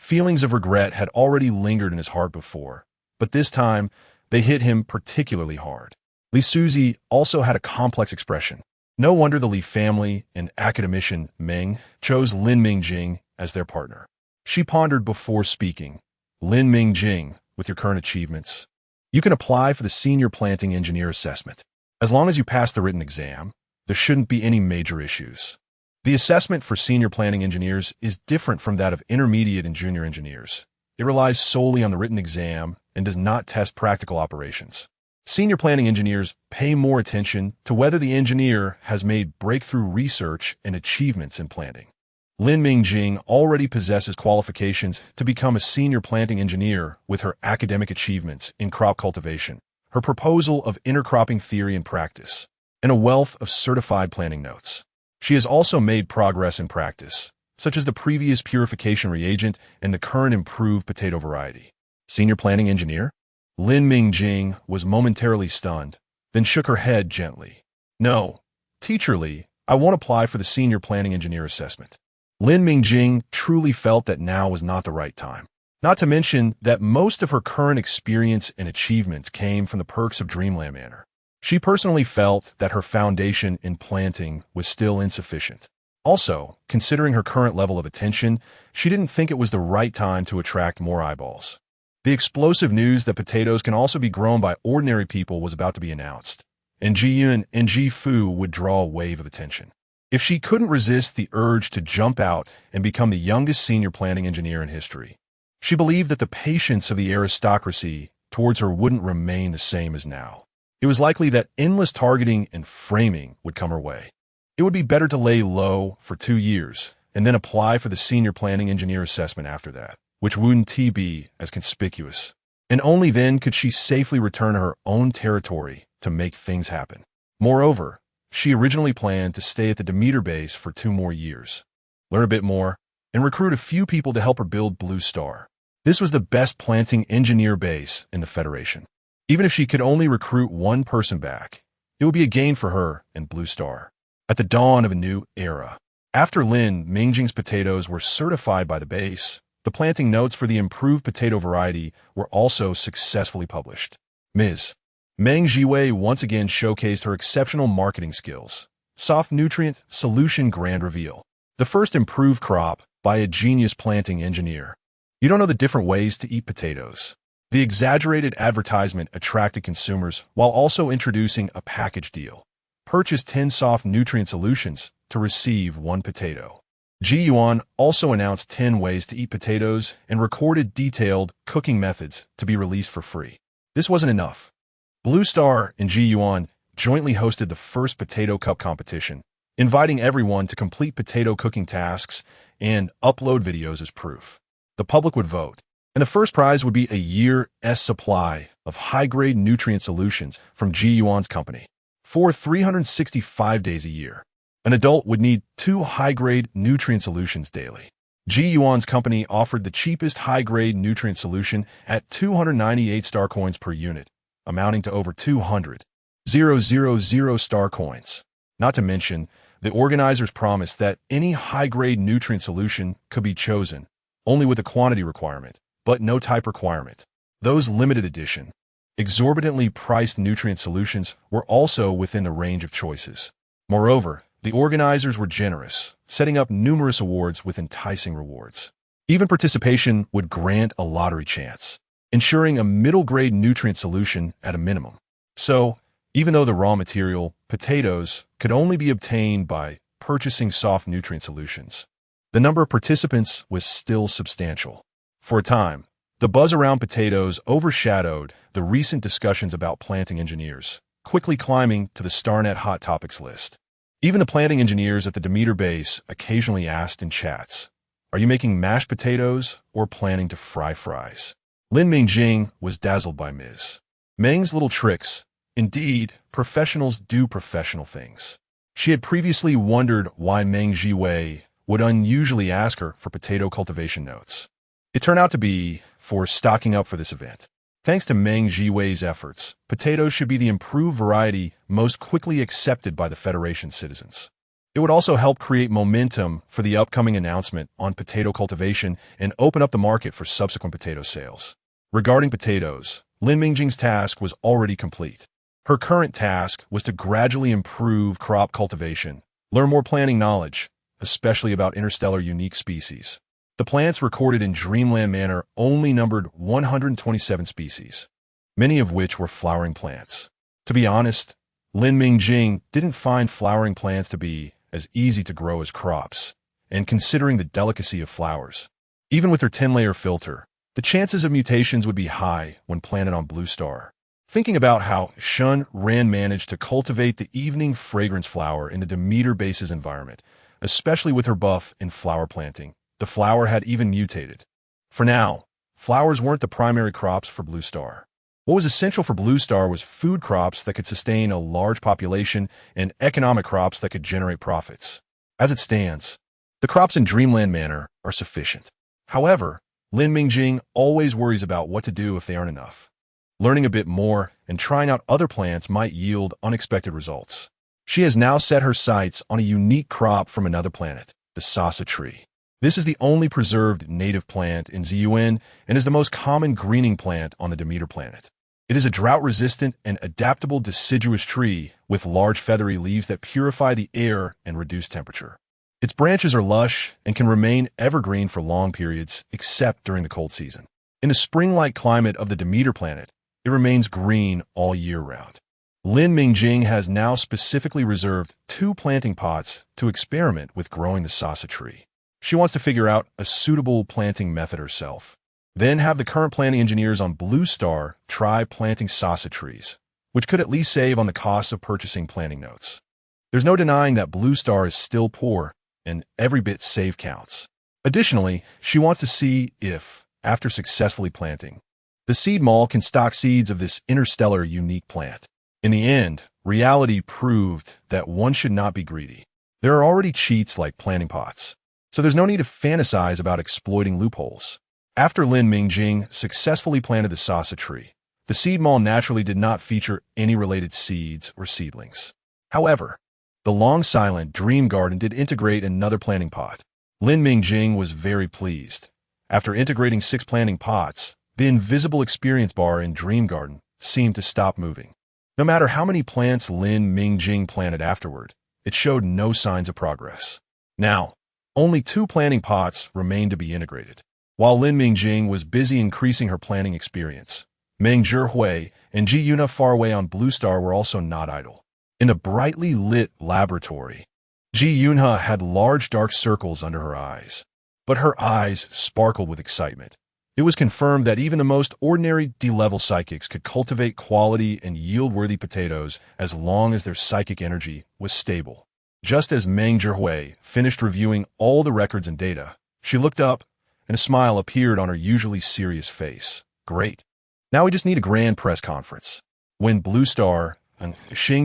Feelings of regret had already lingered in his heart before, but this time they hit him particularly hard. Li Suzi also had a complex expression. No wonder the Li family and academician Meng chose Lin Mingjing as their partner. She pondered before speaking. Lin Mingjing, with your current achievements, you can apply for the Senior Planting Engineer assessment. As long as you pass the written exam, there shouldn't be any major issues. The assessment for senior planning engineers is different from that of intermediate and junior engineers. It relies solely on the written exam and does not test practical operations. Senior planning engineers pay more attention to whether the engineer has made breakthrough research and achievements in planting. Lin Mingjing already possesses qualifications to become a senior planting engineer with her academic achievements in crop cultivation, her proposal of intercropping theory and practice, and a wealth of certified planting notes. She has also made progress in practice, such as the previous purification reagent and the current improved potato variety. Senior planting engineer? Lin Mingjing was momentarily stunned, then shook her head gently. No, Teacher Li, I won't apply for the senior planning engineer assessment. Lin Mingjing truly felt that now was not the right time. Not to mention that most of her current experience and achievements came from the perks of Dreamland Manor. She personally felt that her foundation in planting was still insufficient. Also, considering her current level of attention, she didn't think it was the right time to attract more eyeballs. The explosive news that potatoes can also be grown by ordinary people was about to be announced, and Yuan and Fu would draw a wave of attention. If she couldn't resist the urge to jump out and become the youngest senior planting engineer in history, she believed that the patience of the aristocracy towards her wouldn't remain the same as now. It was likely that endless targeting and framing would come her way. It would be better to lay low for 2 years and then apply for the senior planning engineer assessment after that, which wouldn't be as conspicuous. And only then could she safely return to her own territory to make things happen. Moreover, she originally planned to stay at the Demeter base for 2 more years, learn a bit more, and recruit a few people to help her build Blue Star. This was the best planting engineer base in the Federation. Even if she could only recruit 1 person back, it would be a gain for her and Blue Star. At the dawn of a new era, after Lin Mingjing's potatoes were certified by the base, the planting notes for the improved potato variety were also successfully published. Ms. Meng Jiwei once again showcased her exceptional marketing skills. Soft Nutrient Solution Grand Reveal. The first improved crop by a genius planting engineer. You don't know the different ways to eat potatoes. The exaggerated advertisement attracted consumers while also introducing a package deal. Purchase 10 soft nutrient solutions to receive 1 potato. Yuan also announced 10 ways to eat potatoes and recorded detailed cooking methods to be released for free. This wasn't enough. Blue Star and Yuan jointly hosted the first Potato Cup competition, inviting everyone to complete potato cooking tasks and upload videos as proof. The public would vote, and the first prize would be a year's supply of high-grade nutrient solutions from Yuan's company for 365 days a year. An adult would need 2 high-grade nutrient solutions daily. Yuan's company offered the cheapest high-grade nutrient solution at 298 star coins per unit, amounting to over 200,000 star coins. Not to mention, the organizers promised that any high-grade nutrient solution could be chosen, only with a quantity requirement, but no type requirement. Those limited edition, exorbitantly priced nutrient solutions were also within the range of choices. Moreover, the organizers were generous, setting up numerous awards with enticing rewards. Even participation would grant a lottery chance, ensuring a middle-grade nutrient solution at a minimum. So, even though the raw material, potatoes, could only be obtained by purchasing soft nutrient solutions, the number of participants was still substantial. For a time, the buzz around potatoes overshadowed the recent discussions about planting engineers, quickly climbing to the StarNet Hot Topics list. Even the planting engineers at the Demeter base occasionally asked in chats, "Are you making mashed potatoes or planning to fry fries?" Lin Mingjing was dazzled by Ms. Meng's little tricks. Indeed, professionals do professional things. She had previously wondered why Meng Jiwei would unusually ask her for potato cultivation notes. It turned out to be for stocking up for this event. Thanks to Meng Jiwei's efforts, potatoes should be the improved variety most quickly accepted by the Federation's citizens. It would also help create momentum for the upcoming announcement on potato cultivation and open up the market for subsequent potato sales. Regarding potatoes, Lin Mingjing's task was already complete. Her current task was to gradually improve crop cultivation, learn more planting knowledge, especially about interstellar unique species. The plants recorded in Dreamland Manor only numbered 127 species, many of which were flowering plants. To be honest, Lin Mingjing didn't find flowering plants to be as easy to grow as crops, and considering the delicacy of flowers, even with her 10-layer filter, the chances of mutations would be high when planted on Blue Star. Thinking about how Shun Ran managed to cultivate the evening fragrance flower in the Demeter base's environment, especially with her buff in flower planting, the flower had even mutated. For now, flowers weren't the primary crops for Blue Star. What was essential for Blue Star was food crops that could sustain a large population and economic crops that could generate profits. As it stands, the crops in Dreamland Manor are sufficient. However, Lin Mingjing always worries about what to do if they aren't enough. Learning a bit more and trying out other plants might yield unexpected results. She has now set her sights on a unique crop from another planet, the Sasa tree. This is the only preserved native plant in Yuan and is the most common greening plant on the Demeter planet. It is a drought-resistant and adaptable deciduous tree with large feathery leaves that purify the air and reduce temperature. Its branches are lush and can remain evergreen for long periods, except during the cold season. In the spring-like climate of the Demeter planet, it remains green all year round. Lin Mingjing has now specifically reserved 2 planting pots to experiment with growing the Sasa tree. She wants to figure out a suitable planting method herself. Then have the current planting engineers on Blue Star try planting Sasa trees, which could at least save on the cost of purchasing planting notes. There's no denying that Blue Star is still poor, and every bit saved counts. Additionally, she wants to see if, after successfully planting, the seed mall can stock seeds of this interstellar unique plant. In the end, reality proved that one should not be greedy. There are already cheats like planting pots, so there's no need to fantasize about exploiting loopholes. After Lin Mingjing successfully planted the Sasa tree, the seed mall naturally did not feature any related seeds or seedlings. However, the long-silent Dream Garden did integrate another planting pot. Lin Mingjing was very pleased. After integrating 6 planting pots, the invisible experience bar in Dream Garden seemed to stop moving. No matter how many plants Lin Mingjing planted afterward, it showed no signs of progress. Now, only 2 planting pots remained to be integrated. While Lin Mingjing was busy increasing her planting experience, Meng Zhihui and Ji Yuna far away on Blue Star were also not idle. In the brightly lit laboratory, Ji Yunha had large dark circles under her eyes, but her eyes sparkled with excitement. It was confirmed that even the most ordinary D-level psychics could cultivate quality and yield-worthy potatoes as long as their psychic energy was stable. Just as Meng Zhihui finished reviewing all the records and data, she looked up, and a smile appeared on her usually serious face. Great. Now we just need a grand press conference. When Blue Star and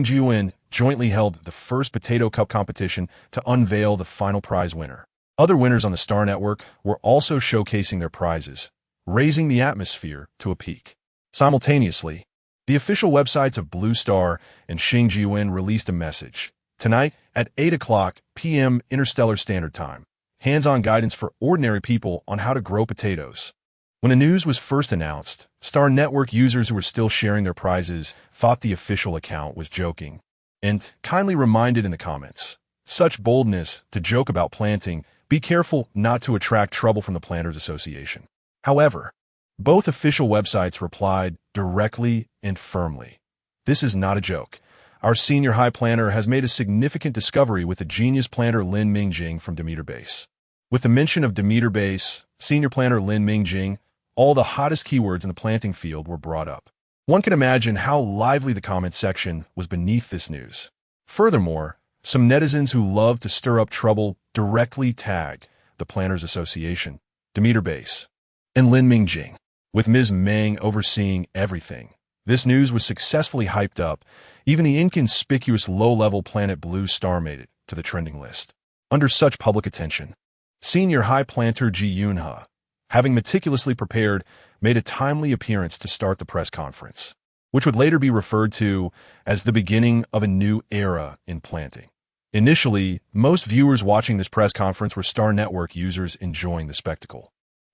Yuan jointly held the first Potato Cup competition to unveil the final prize winner. Other winners on the Star Network were also showcasing their prizes, raising the atmosphere to a peak. Simultaneously, the official websites of Blue Star and Yuan released a message. Tonight at 8 o'clock p.m. Interstellar Standard Time. Hands-on guidance for ordinary people on how to grow potatoes. When the news was first announced, Star Network users who were still sharing their prizes thought the official account was joking, and kindly reminded in the comments, such boldness to joke about planting, be careful not to attract trouble from the Planters Association. However, both official websites replied directly and firmly. This is not a joke. Our senior high planter has made a significant discovery with the genius planter Lin Mingjing from Demeter Base. With the mention of Demeter Base, senior planter Lin Mingjing, all the hottest keywords in the planting field were brought up. One can imagine how lively the comment section was beneath this news. Furthermore, some netizens who love to stir up trouble directly tag the Planters Association, Demeter Base, and Lin Mingjing, with Ms. Meng overseeing everything. This news was successfully hyped up. Even the inconspicuous low-level planet Blue Star made it to the trending list. Under such public attention, senior high planter Ji Yunha, having meticulously prepared, made a timely appearance to start the press conference, which would later be referred to as the beginning of a new era in planting. Initially, most viewers watching this press conference were Star Network users enjoying the spectacle.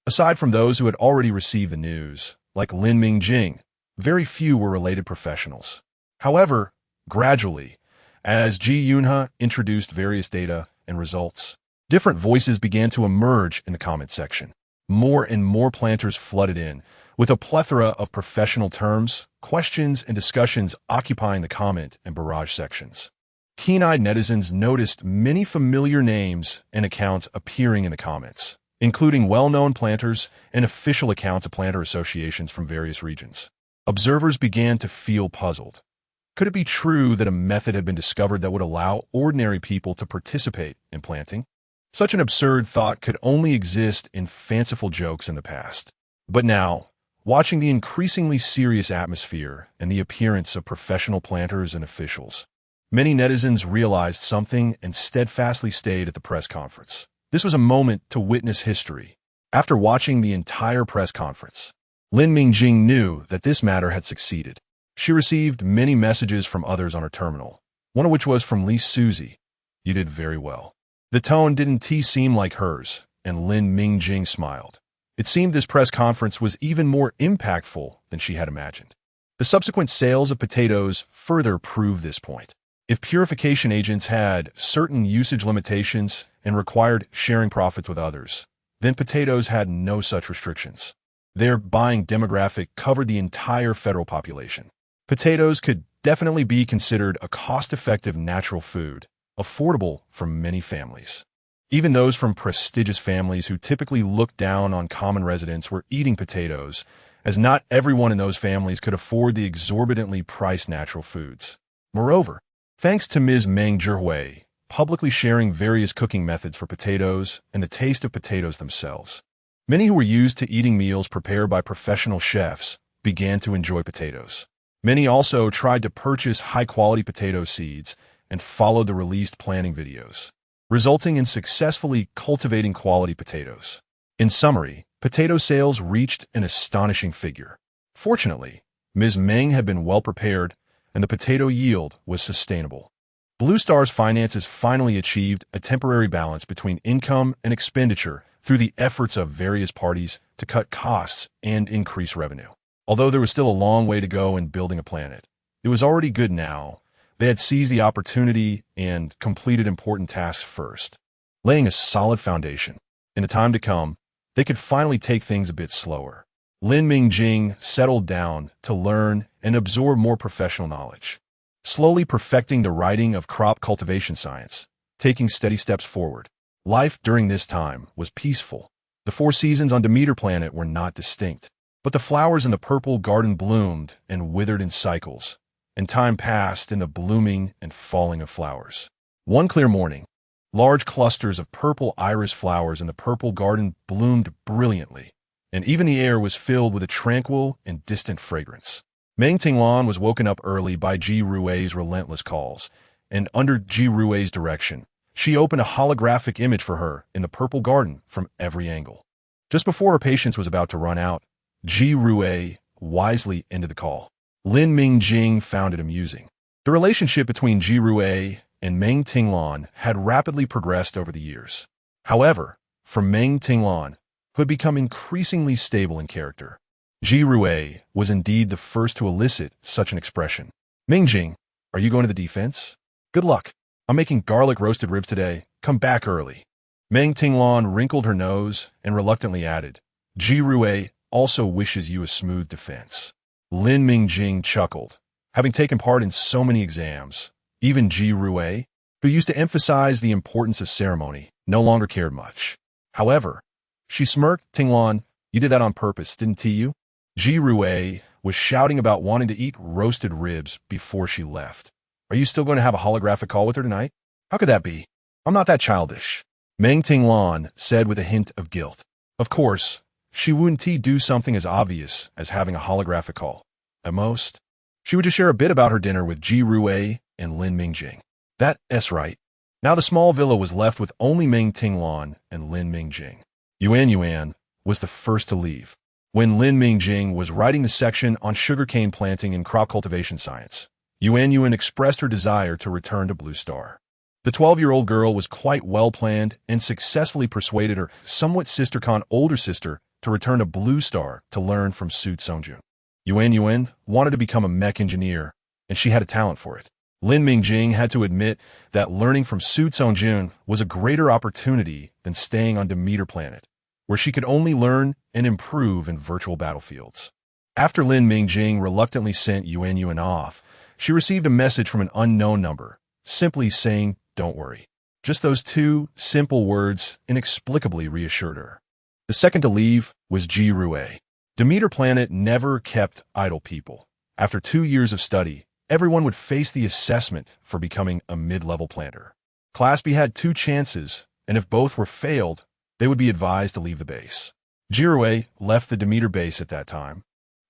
Aside from those who had already received the news, like Lin Mingjing, very few were related professionals. However, gradually, as Yuan introduced various data and results, different voices began to emerge in the comment section. More and more planters flooded in, with a plethora of professional terms, questions, and discussions occupying the comment and barrage sections. Keen-eyed netizens noticed many familiar names and accounts appearing in the comments, including well-known planters and official accounts of planter associations from various regions. Observers began to feel puzzled. Could it be true that a method had been discovered that would allow ordinary people to participate in planting? Such an absurd thought could only exist in fanciful jokes in the past. But now, watching the increasingly serious atmosphere and the appearance of professional planters and officials, many netizens realized something and steadfastly stayed at the press conference. This was a moment to witness history. After watching the entire press conference, Lin Mingjing knew that this matter had succeeded. She received many messages from others on her terminal, one of which was from Li Suzy. "You did very well." The tone didn't seem like hers, and Lin Mingjing smiled. It seemed this press conference was even more impactful than she had imagined. The subsequent sales of potatoes further proved this point. If purification agents had certain usage limitations and required sharing profits with others, then potatoes had no such restrictions. Their buying demographic covered the entire federal population. Potatoes could definitely be considered a cost-effective natural food, affordable for many families. Even those from prestigious families who typically look down on common residents were eating potatoes, as not everyone in those families could afford the exorbitantly priced natural foods. Moreover, thanks to Ms. Meng Zhihui publicly sharing various cooking methods for potatoes and the taste of potatoes themselves, many who were used to eating meals prepared by professional chefs began to enjoy potatoes. Many also tried to purchase high-quality potato seeds and followed the released planting videos, resulting in successfully cultivating quality potatoes. In summary, potato sales reached an astonishing figure. Fortunately, Ms. Meng had been well prepared, and the potato yield was sustainable. Blue Star's finances finally achieved a temporary balance between income and expenditure through the efforts of various parties to cut costs and increase revenue. Although there was still a long way to go in building a planet, it was already good now. They had seized the opportunity and completed important tasks first, laying a solid foundation. In the time to come, they could finally take things a bit slower. Lin Mingjing settled down to learn and absorb more professional knowledge, slowly perfecting the writing of crop cultivation science, taking steady steps forward. Life during this time was peaceful. The 4 seasons on Demeter planet were not distinct, but the flowers in the purple garden bloomed and withered in cycles, and time passed in the blooming and falling of flowers. One clear morning, large clusters of purple iris flowers in the purple garden bloomed brilliantly, and even the air was filled with a tranquil and distant fragrance. Meng Tinglan was woken up early by Ji Rui's relentless calls, and under Ji Rui's direction, she opened a holographic image for her in the purple garden from every angle. Just before her patience was about to run out, Ji Rui wisely ended the call. Lin Mingjing found it amusing. The relationship between Ji Rui and Meng Tinglan had rapidly progressed over the years. However, for Meng Tinglan, who had become increasingly stable in character, Ji Rui was indeed the first to elicit such an expression. "Mingjing, are you going to the defense? Good luck. I'm making garlic roasted ribs today. Come back early." Meng Tinglan wrinkled her nose and reluctantly added, "Ji Rui also wishes you a smooth defense." Lin Mingjing chuckled. Having taken part in so many exams, even Ji Rui, who used to emphasize the importance of ceremony, no longer cared much. However, she smirked. "Tinglan, you did that on purpose, didn't you?" Ji Rui was shouting about wanting to eat roasted ribs before she left. "Are you still going to have a holographic call with her tonight?" "How could that be? I'm not that childish," Meng Tinglan said with a hint of guilt. Of course, she wouldn't do something as obvious as having a holographic call. At most, she would just share a bit about her dinner with Ji Rui and Lin Mingjing. That's right. Now the small villa was left with only Meng Tinglan and Lin Mingjing. Yuan was the first to leave. When Lin Mingjing was writing the section on sugarcane planting and crop cultivation science, Yuan expressed her desire to return to Blue Star. The 12-year-old girl was quite well-planned and successfully persuaded her somewhat sister-con older sister to return to Blue Star to learn from Su Songjun. Yuan wanted to become a mech engineer, and she had a talent for it. Lin Mingjing had to admit that learning from Su Songjun was a greater opportunity than staying on Demeter Planet, where she could only learn and improve in virtual battlefields. After Lin Mingjing reluctantly sent Yuan off, she received a message from an unknown number, simply saying, "Don't worry." Just those two simple words inexplicably reassured her. The second to leave was Ji Rue. Demeter Planet never kept idle people. After 2 years of study, everyone would face the assessment for becoming a mid-level planter. Class B had 2 chances, and if both were failed, they would be advised to leave the base. Ji Rue left the Demeter base at that time,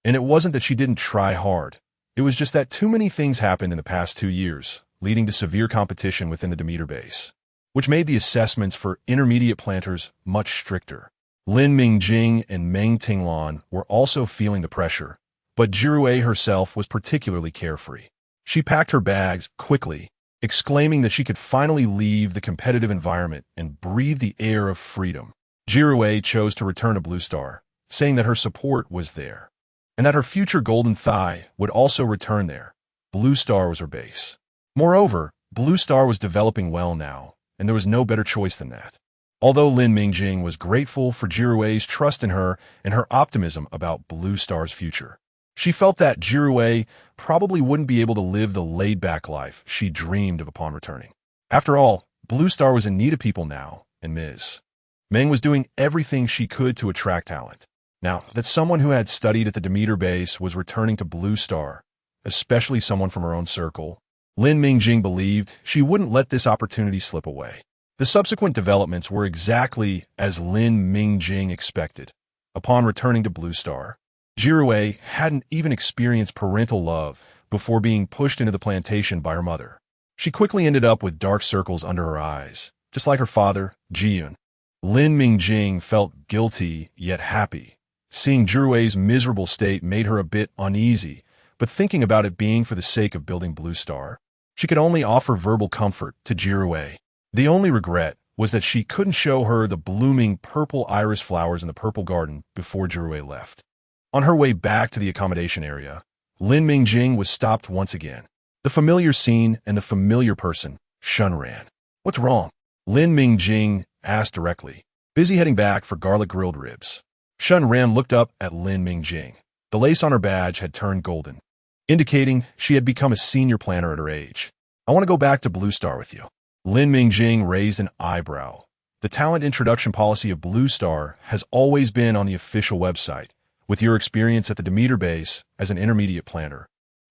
and it wasn't that she didn't try hard. It was just that too many things happened in the past 2 years, leading to severe competition within the Demeter base, which made the assessments for intermediate planters much stricter. Lin Mingjing and Meng Tinglon were also feeling the pressure, but Ji Rue herself was particularly carefree. She packed her bags quickly, exclaiming that she could finally leave the competitive environment and breathe the air of freedom. Ji Rue chose to return to Blue Star, saying that her support was there, and that her future Golden Thigh would also return there. Blue Star was her base. Moreover, Blue Star was developing well now, and there was no better choice than that. Although Lin Mingjing was grateful for Ji Rue's trust in her and her optimism about Blue Star's future, she felt that Ji Rue probably wouldn't be able to live the laid-back life she dreamed of upon returning. After all, Blue Star was in need of people now, and Ms. Meng was doing everything she could to attract talent. Now, that someone who had studied at the Demeter base was returning to Blue Star, especially someone from her own circle, Lin Mingjing believed she wouldn't let this opportunity slip away. The subsequent developments were exactly as Lin Mingjing expected. Upon returning to Blue Star, Ji Rue hadn't even experienced parental love before being pushed into the plantation by her mother. She quickly ended up with dark circles under her eyes, just like her father, Yuan. Lin Mingjing felt guilty yet happy. Seeing Ji Rue's miserable state made her a bit uneasy, but thinking about it being for the sake of building Blue Star, she could only offer verbal comfort to Ji Rue. The only regret was that she couldn't show her the blooming purple iris flowers in the purple garden before Ji Rue left. On her way back to the accommodation area, Lin Mingjing was stopped once again. The familiar scene and the familiar person, Shun Ran. "What's wrong?" Lin Mingjing asked directly, busy heading back for garlic grilled ribs. Shun Ran looked up at Lin Mingjing. The lace on her badge had turned golden, indicating she had become a senior planner at her age. "I want to go back to Blue Star with you." Lin Mingjing raised an eyebrow. The talent introduction policy of Blue Star has always been on the official website. With your experience at the Demeter base as an intermediate planner,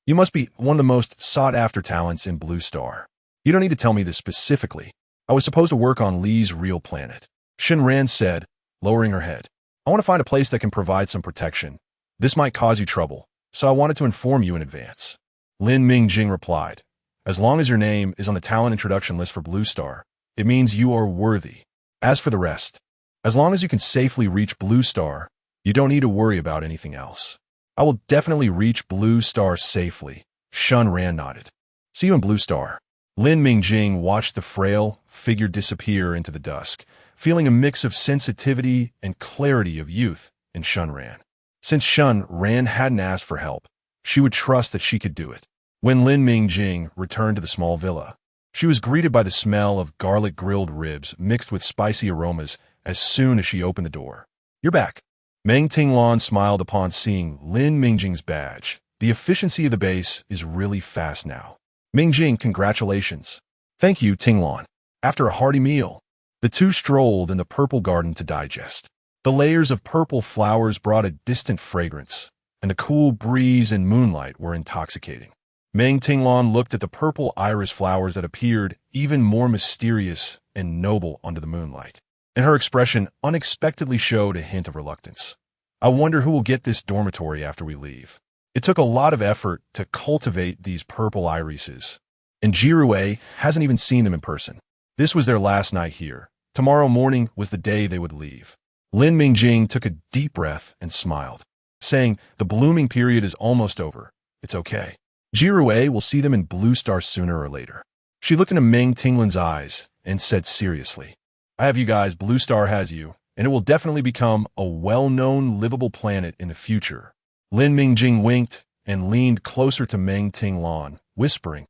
you must be one of the most sought-after talents in Blue Star. You don't need to tell me this specifically. I was supposed to work on Li's real planet. Shin Ran said, lowering her head. "I want to find a place that can provide some protection. This might cause you trouble, so I wanted to inform you in advance." Lin Mingjing replied, "As long as your name is on the talent introduction list for Blue Star, it means you are worthy. As for the rest, as long as you can safely reach Blue Star, you don't need to worry about anything else." "I will definitely reach Blue Star safely," Shun Ran nodded. "See you in Blue Star." Lin Mingjing watched the frail figure disappear into the dusk, feeling a mix of sensitivity and clarity of youth in Shun Ran. Since Shun Ran hadn't asked for help, she would trust that she could do it. When Lin Mingjing returned to the small villa, she was greeted by the smell of garlic grilled ribs mixed with spicy aromas as soon as she opened the door. "You're back." Meng Tinglon smiled upon seeing Lin Mingjing's badge. "The efficiency of the base is really fast now." "Mingjing, congratulations." "Thank you, Tinglon." After a hearty meal, the two strolled in the purple garden to digest. The layers of purple flowers brought a distant fragrance, and the cool breeze and moonlight were intoxicating. Meng Tinglon looked at the purple iris flowers that appeared even more mysterious and noble under the moonlight, and her expression unexpectedly showed a hint of reluctance. "I wonder who will get this dormitory after we leave." It took a lot of effort to cultivate these purple irises, and Ji Rue hasn't even seen them in person. This was their last night here. Tomorrow morning was the day they would leave. Lin Mingjing took a deep breath and smiled, saying, "The blooming period is almost over. It's okay. Ji Rue will see them in Blue Star sooner or later." She looked into Ming Tinglin's eyes and said seriously, I have you guys, Blue Star has you, and it will definitely become a well-known livable planet in the future. Lin Mingjing winked and leaned closer to Meng Tinglan, whispering,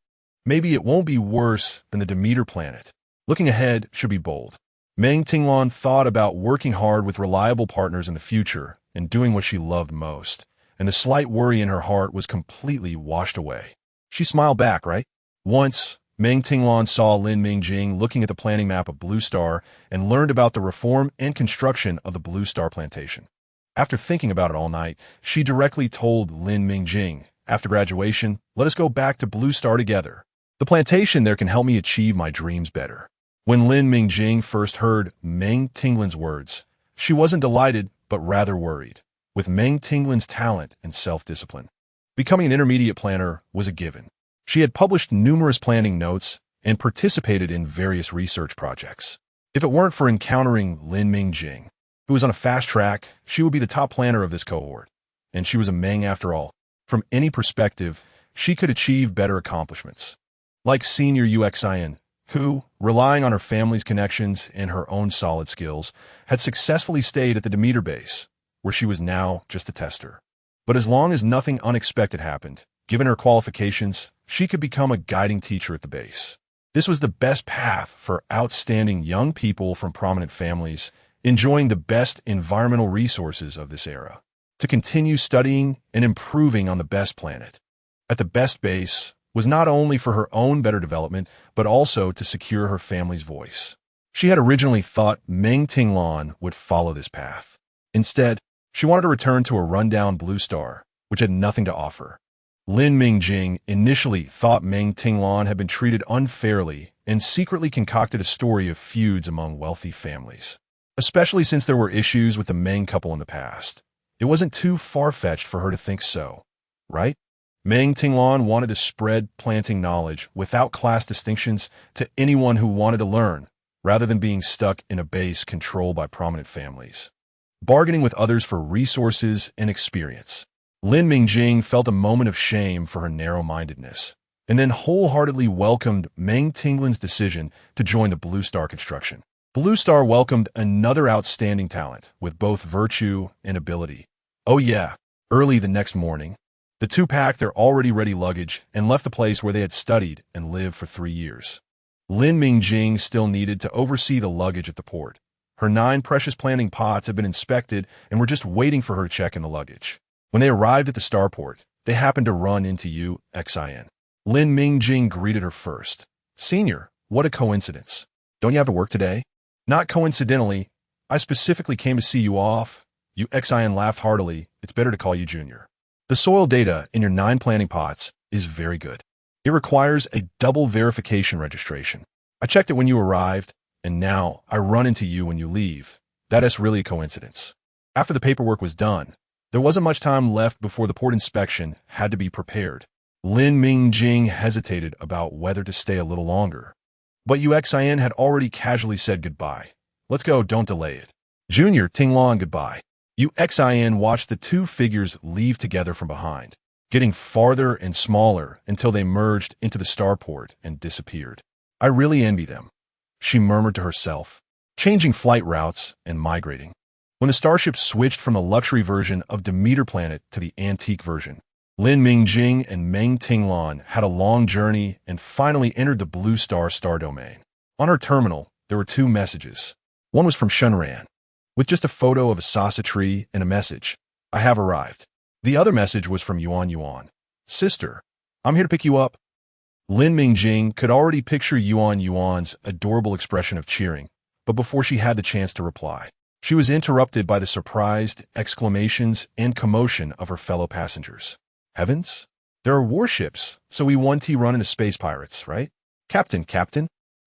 maybe it won't be worse than the Demeter planet. Looking ahead should be bold. Meng Tinglan thought about working hard with reliable partners in the future and doing what she loved most, and the slight worry in her heart was completely washed away. She smiled back, right? Once, Meng Tinglan saw Lin Mingjing looking at the planning map of Blue Star and learned about the reform and construction of the Blue Star plantation. After thinking about it all night, she directly told Lin Mingjing, after graduation, let us go back to Blue Star together. The plantation there can help me achieve my dreams better. When Lin Mingjing first heard Meng Tinglin's words, she wasn't delighted, but rather worried. With Meng Tinglin's talent and self-discipline, becoming an intermediate planner was a given. She had published numerous planning notes and participated in various research projects. If it weren't for encountering Lin Mingjing, who was on a fast track, she would be the top planner of this cohort. And she was a Meng after all. From any perspective, she could achieve better accomplishments. Like senior UXIN, who, relying on her family's connections and her own solid skills, had successfully stayed at the Demeter base, where she was now just a tester. But as long as nothing unexpected happened, given her qualifications, she could become a guiding teacher at the base. This was the best path for outstanding young people from prominent families, enjoying the best environmental resources of this era, to continue studying and improving on the best planet. At the best base was not only for her own better development, but also to secure her family's voice. She had originally thought Meng Tinglan would follow this path. Instead, she wanted to return to a rundown Blue Star, which had nothing to offer. Lin Mingjing initially thought Meng Tinglan had been treated unfairly and secretly concocted a story of feuds among wealthy families, especially since there were issues with the Meng couple in the past. It wasn't too far-fetched for her to think so, right? Meng Tinglan wanted to spread planting knowledge without class distinctions to anyone who wanted to learn, rather than being stuck in a base controlled by prominent families. Bargaining with others for resources and experience, Lin Mingjing felt a moment of shame for her narrow-mindedness, and then wholeheartedly welcomed Meng Tinglin's decision to join the Blue Star construction. Blue Star welcomed another outstanding talent with both virtue and ability. Oh yeah, early the next morning, the two packed their already ready luggage and left the place where they had studied and lived for 3 years. Lin Mingjing still needed to oversee the luggage at the port. Her 9 precious planting pots had been inspected and were just waiting for her to check in the luggage. When they arrived at the starport, they happened to run into UXIN. Lin Mingjing greeted her first. Senior, what a coincidence. Don't you have to work today? Not coincidentally, I specifically came to see you off. UXIN laughed heartily. It's better to call you Junior. The soil data in your 9 planting pots is very good. It requires a double verification registration. I checked it when you arrived, and now I run into you when you leave. That is really a coincidence. After the paperwork was done, there wasn't much time left before the port inspection had to be prepared. Lin Mingjing hesitated about whether to stay a little longer, but UXIN had already casually said goodbye. Let's go, don't delay it. Junior Tinglan, goodbye. UXIN watched the two figures leave together from behind, getting farther and smaller until they merged into the starport and disappeared. I really envy them, she murmured to herself, changing flight routes and migrating. When the starship switched from the luxury version of Demeter Planet to the antique version, Lin Mingjing and Meng Tinglan had a long journey and finally entered the Blue Star star domain. On her terminal, there were 2 messages. One was from Shunran, with just a photo of a sasa tree and a message, I have arrived. The other message was from Yuan. Sister, I'm here to pick you up. Lin Mingjing could already picture Yuan's adorable expression of cheering, but before she had the chance to reply, she was interrupted by the surprised exclamations and commotion of her fellow passengers. Heavens? There are warships, so we 1T run into space pirates, right? Captain,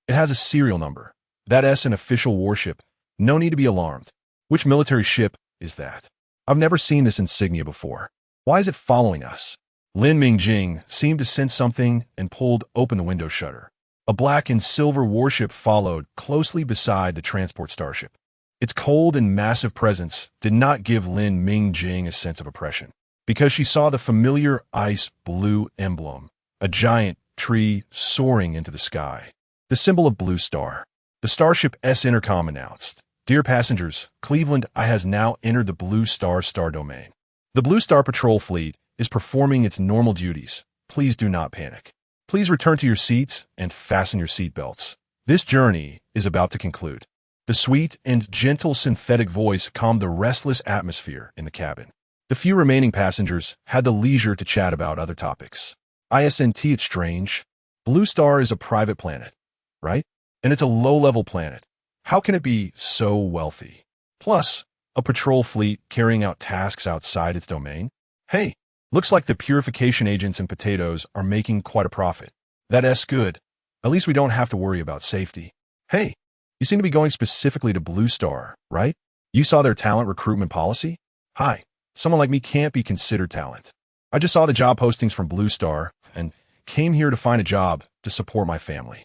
it has a serial number. That's an official warship. No need to be alarmed. Which military ship is that? I've never seen this insignia before. Why is it following us? Lin Mingjing seemed to sense something and pulled open the window shutter. A black and silver warship followed closely beside the transport starship. Its cold and massive presence did not give Lin Mingjing a sense of oppression, because she saw the familiar ice blue emblem, a giant, tree soaring into the sky. The symbol of Blue Star. The Starship S intercom announced, "Dear passengers, Cleveland I has now entered the Blue Star star domain. The Blue Star Patrol Fleet is performing its normal duties. Please do not panic. Please return to your seats and fasten your seatbelts. This journey is about to conclude." The sweet and gentle synthetic voice calmed the restless atmosphere in the cabin. The few remaining passengers had the leisure to chat about other topics. It's strange. Blue Star is a private planet, right? And it's a low-level planet. How can it be so wealthy? Plus, a patrol fleet carrying out tasks outside its domain? Hey, looks like the purification agents and potatoes are making quite a profit. That's good. At least we don't have to worry about safety. Hey, you seem to be going specifically to Blue Star, right? You saw their talent recruitment policy? Hi, someone like me can't be considered talent. I just saw the job postings from Blue Star and came here to find a job to support my family.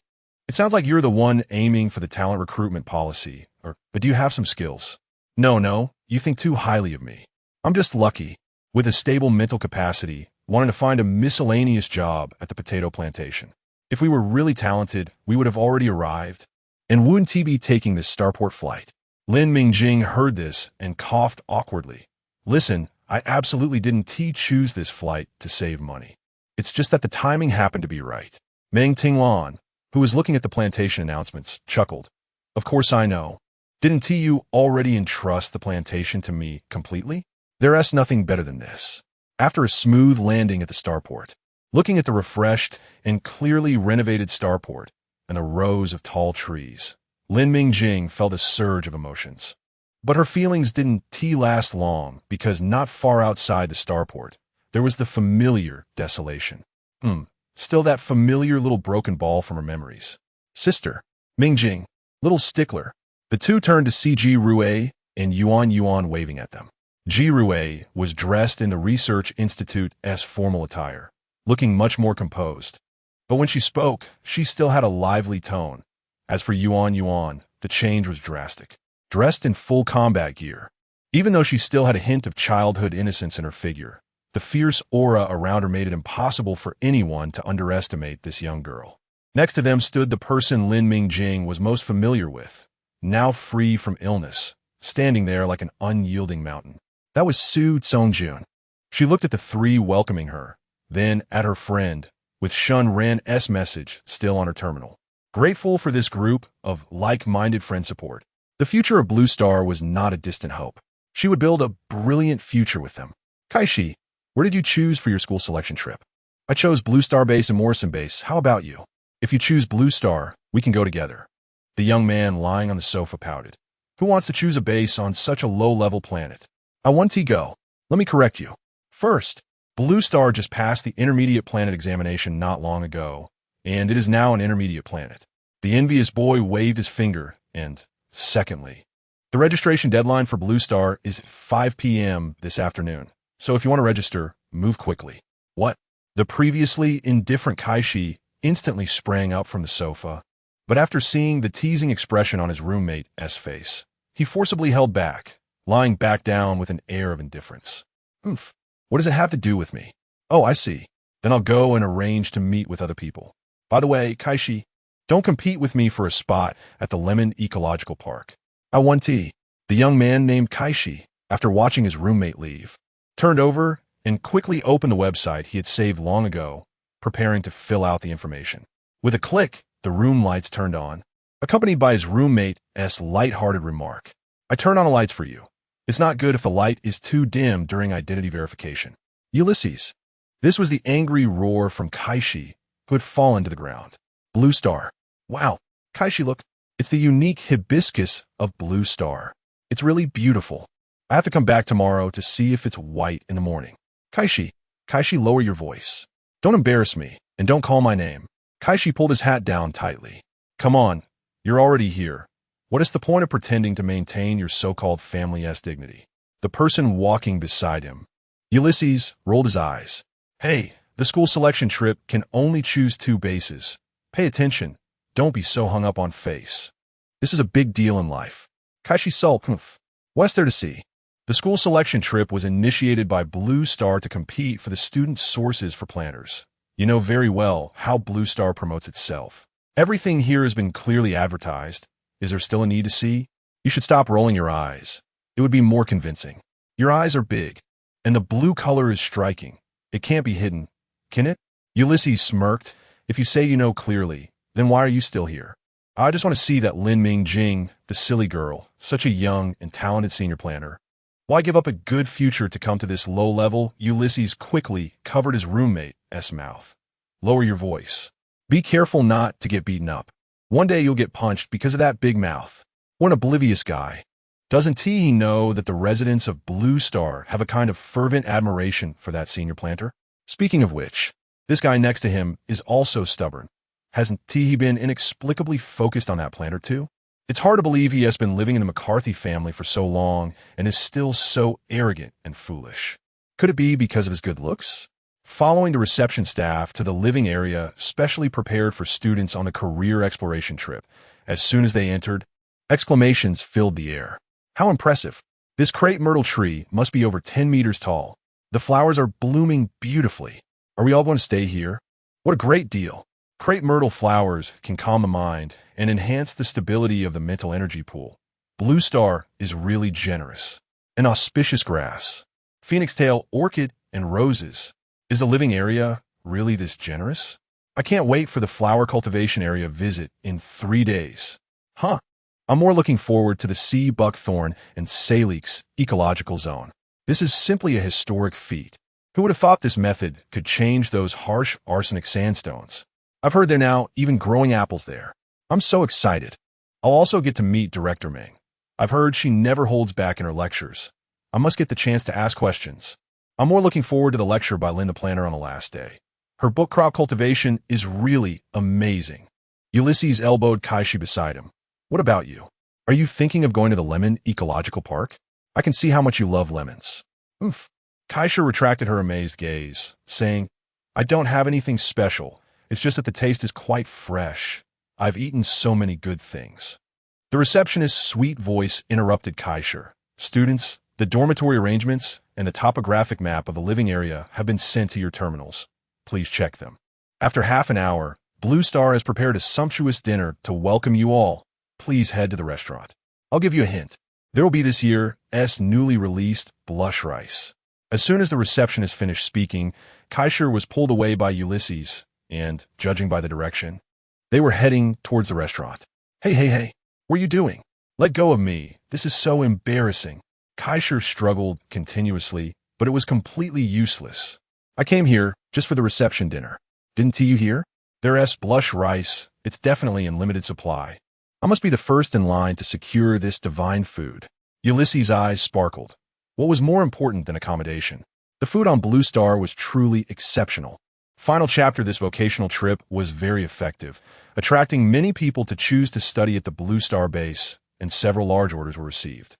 It sounds like you're the one aiming for the talent recruitment policy, but do you have some skills? No, you think too highly of me. I'm just lucky, with a stable mental capacity, wanting to find a miscellaneous job at the potato plantation. If we were really talented, we would have already arrived, and wouldn't be taking this starport flight. Lin Mingjing heard this and coughed awkwardly. Listen, I absolutely didn't choose this flight to save money. It's just that the timing happened to be right. Meng Tinglan, who was looking at the plantation announcements, chuckled. Of course I know. Didn't you already entrust the plantation to me completely? There's nothing better than this. After a smooth landing at the starport, looking at the refreshed and clearly renovated starport and the rows of tall trees, Lin Mingjing felt a surge of emotions. But her feelings didn't last long because not far outside the starport, there was the familiar desolation. Still that familiar little broken ball from her memories. Sister, Mingjing, little stickler. The two turned to see Ji Rue and Yuan waving at them. Ji Rue was dressed in the Research Institute's formal attire, looking much more composed. But when she spoke, she still had a lively tone. As for Yuan, the change was drastic. Dressed in full combat gear. Even though she still had a hint of childhood innocence in her figure, the fierce aura around her made it impossible for anyone to underestimate this young girl. Next to them stood the person Lin Mingjing was most familiar with, now free from illness, standing there like an unyielding mountain. That was Su Tsongjun. She looked at the three welcoming her, then at her friend, with Shun Ran's message still on her terminal. Grateful for this group of like-minded friend support, the future of Blue Star was not a distant hope. She would build a brilliant future with them. Kaishi, where did you choose for your school selection trip? I chose Blue Star Base and Morrison Base. How about you? If you choose Blue Star, we can go together. The young man lying on the sofa pouted. Who wants to choose a base on such a low-level planet? I want to go. Let me correct you. First, Blue Star just passed the intermediate planet examination not long ago, and it is now an intermediate planet. The envious boy waved his finger, and secondly, the registration deadline for Blue Star is 5 p.m. this afternoon, so if you want to register, move quickly. What? The previously indifferent Kaishi instantly sprang up from the sofa, but after seeing the teasing expression on his roommate's face, he forcibly held back, lying back down with an air of indifference. What does it have to do with me? Oh, I see. Then I'll go and arrange to meet with other people. By the way, Kaishi, don't compete with me for a spot at the Lemon Ecological Park. I want tea. The young man named Kaishi, after watching his roommate leave, turned over and quickly opened the website he had saved long ago, preparing to fill out the information. With a click, the room lights turned on, accompanied by his roommate's light-hearted remark. I turn on the lights for you. It's not good if the light is too dim during identity verification. Ulysses. This was the angry roar from Kaishi, who had fallen to the ground. Blue Star. Wow. Kaishi, look. It's the unique hibiscus of Blue Star. It's really beautiful. I have to come back tomorrow to see if it's white in the morning. Kaishi, lower your voice. Don't embarrass me, and don't call my name. Kaishi pulled his hat down tightly. Come on, you're already here. What is the point of pretending to maintain your so-called family's dignity? The person walking beside him. Ulysses rolled his eyes. Hey, the school selection trip can only choose 2 bases. Pay attention. Don't be so hung up on face. This is a big deal in life. Kaishi sulked. What's there to see? The school selection trip was initiated by Blue Star to compete for the student sources for planners. You know very well how Blue Star promotes itself. Everything here has been clearly advertised. Is there still a need to see? You should stop rolling your eyes. It would be more convincing. Your eyes are big, and the blue color is striking. It can't be hidden, can it? Ulysses smirked. If you say you know clearly, then why are you still here? I just want to see that Lin Mingjing, the silly girl, such a young and talented senior planner. Why give up a good future to come to this low level? Ulysses quickly covered his roommate's mouth. Lower your voice. Be careful not to get beaten up. One day you'll get punched because of that big mouth. What an oblivious guy. Doesn't he know that the residents of Blue Star have a kind of fervent admiration for that senior planter? Speaking of which, this guy next to him is also stubborn. Hasn't he been inexplicably focused on that planter too? It's hard to believe he has been living in the McCarthy family for so long and is still so arrogant and foolish. Could it be because of his good looks? Following the reception staff to the living area specially prepared for students on the career exploration trip, as soon as they entered, exclamations filled the air. How impressive! This crepe myrtle tree must be over 10 meters tall. The flowers are blooming beautifully. Are we all going to stay here? What a great deal! Crepe myrtle flowers can calm the mind and enhance the stability of the mental energy pool. Blue Star is really generous. An auspicious grass. Phoenix tail, orchid, and roses. Is the living area really this generous? I can't wait for the flower cultivation area visit in 3 days. Huh. I'm more looking forward to the sea buckthorn and salix ecological zone. This is simply a historic feat. Who would have thought this method could change those harsh arsenic sandstones? I've heard they're now even growing apples there. I'm so excited. I'll also get to meet Director Ming. I've heard she never holds back in her lectures. I must get the chance to ask questions. I'm more looking forward to the lecture by Linda Planner on the last day. Her book crop cultivation is really amazing. Ulysses elbowed Kaishi beside him. What about you? Are you thinking of going to the Lemon Ecological Park? I can see how much you love lemons. Oof. Kaishi retracted her amazed gaze, saying, I don't have anything special. It's just that the taste is quite fresh. I've eaten so many good things. The receptionist's sweet voice interrupted Kaishi. Students, the dormitory arrangements and the topographic map of the living area have been sent to your terminals. Please check them. After half an hour, Blue Star has prepared a sumptuous dinner to welcome you all. Please head to the restaurant. I'll give you a hint. There will be this year's newly released blush rice. As soon as the receptionist finished speaking, Kaishi was pulled away by Ulysses, and, judging by the direction, they were heading towards the restaurant. Hey, what are you doing? Let go of me. This is so embarrassing. Kaishi struggled continuously, but it was completely useless. I came here just for the reception dinner. Didn't you hear? There's blush rice. It's definitely in limited supply. I must be the first in line to secure this divine food. Ulysses' eyes sparkled. What was more important than accommodation? The food on Blue Star was truly exceptional. Final chapter, this vocational trip was very effective, attracting many people to choose to study at the Blue Star base, and several large orders were received.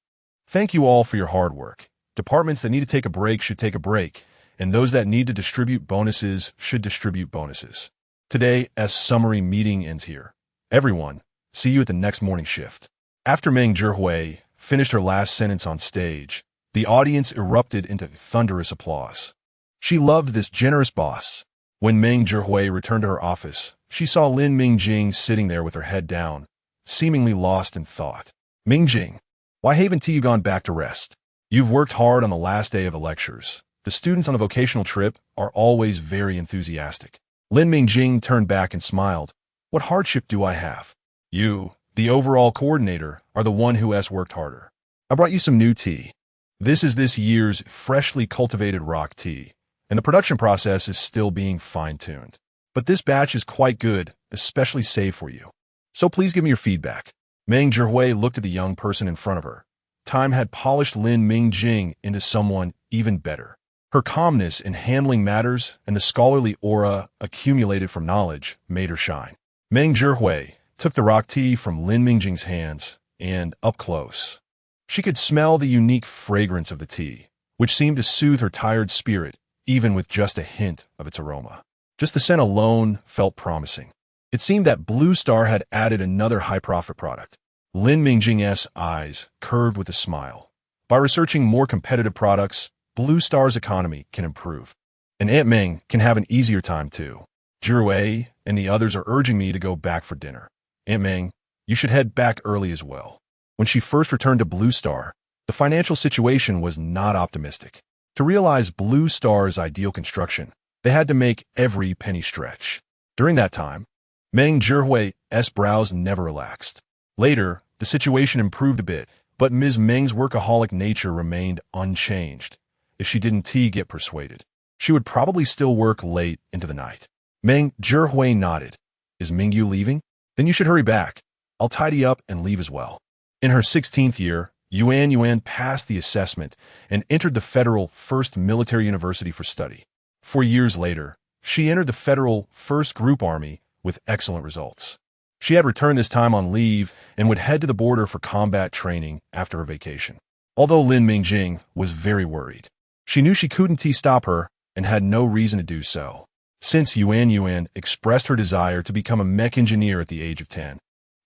Thank you all for your hard work. Departments that need to take a break should take a break, and those that need to distribute bonuses should distribute bonuses. Today's summary meeting ends here. Everyone, see you at the next morning shift. After Meng Zhihui finished her last sentence on stage, the audience erupted into thunderous applause. She loved this generous boss. When Meng Zhihui returned to her office, she saw Lin Mingjing sitting there with her head down, seemingly lost in thought. Mingjing, why haven't you gone back to rest? You've worked hard on the last day of the lectures. The students on the vocational trip are always very enthusiastic. Lin Mingjing turned back and smiled. What hardship do I have? You, the overall coordinator, are the one who has worked harder. I brought you some new tea. This is this year's freshly cultivated rock tea, and the production process is still being fine-tuned. But this batch is quite good, especially safe for you. So please give me your feedback. Meng Zhihui looked at the young person in front of her. Time had polished Lin Mingjing into someone even better. Her calmness in handling matters and the scholarly aura accumulated from knowledge made her shine. Meng Zhihui took the rock tea from Lin Mingjing's hands, and up close, she could smell the unique fragrance of the tea, which seemed to soothe her tired spirit, even with just a hint of its aroma. Just the scent alone felt promising. It seemed that Blue Star had added another high-profit product. Lin Mingjing's eyes curved with a smile. By researching more competitive products, Blue Star's economy can improve. and Aunt Ming can have an easier time too. Jiruei and the others are urging me to go back for dinner. Aunt Ming, you should head back early as well. When she first returned to Blue Star, the financial situation was not optimistic. To realize Blue Star's ideal construction, they had to make every penny stretch. During that time, Meng Jirui's brows never relaxed. Later, the situation improved a bit, but Ms. Meng's workaholic nature remained unchanged. If she didn't get persuaded, she would probably still work late into the night. Meng Jirui nodded. Is Mingyu leaving? Then you should hurry back. I'll tidy up and leave as well. In her 16th year, Yuan passed the assessment and entered the Federal First Military University for study. 4 years later, she entered the Federal First Group Army with excellent results. She had returned this time on leave and would head to the border for combat training after her vacation. Although Lin Mingjing was very worried, she knew she couldn't stop her and had no reason to do so. Since Yuan expressed her desire to become a mech engineer at the age of 10,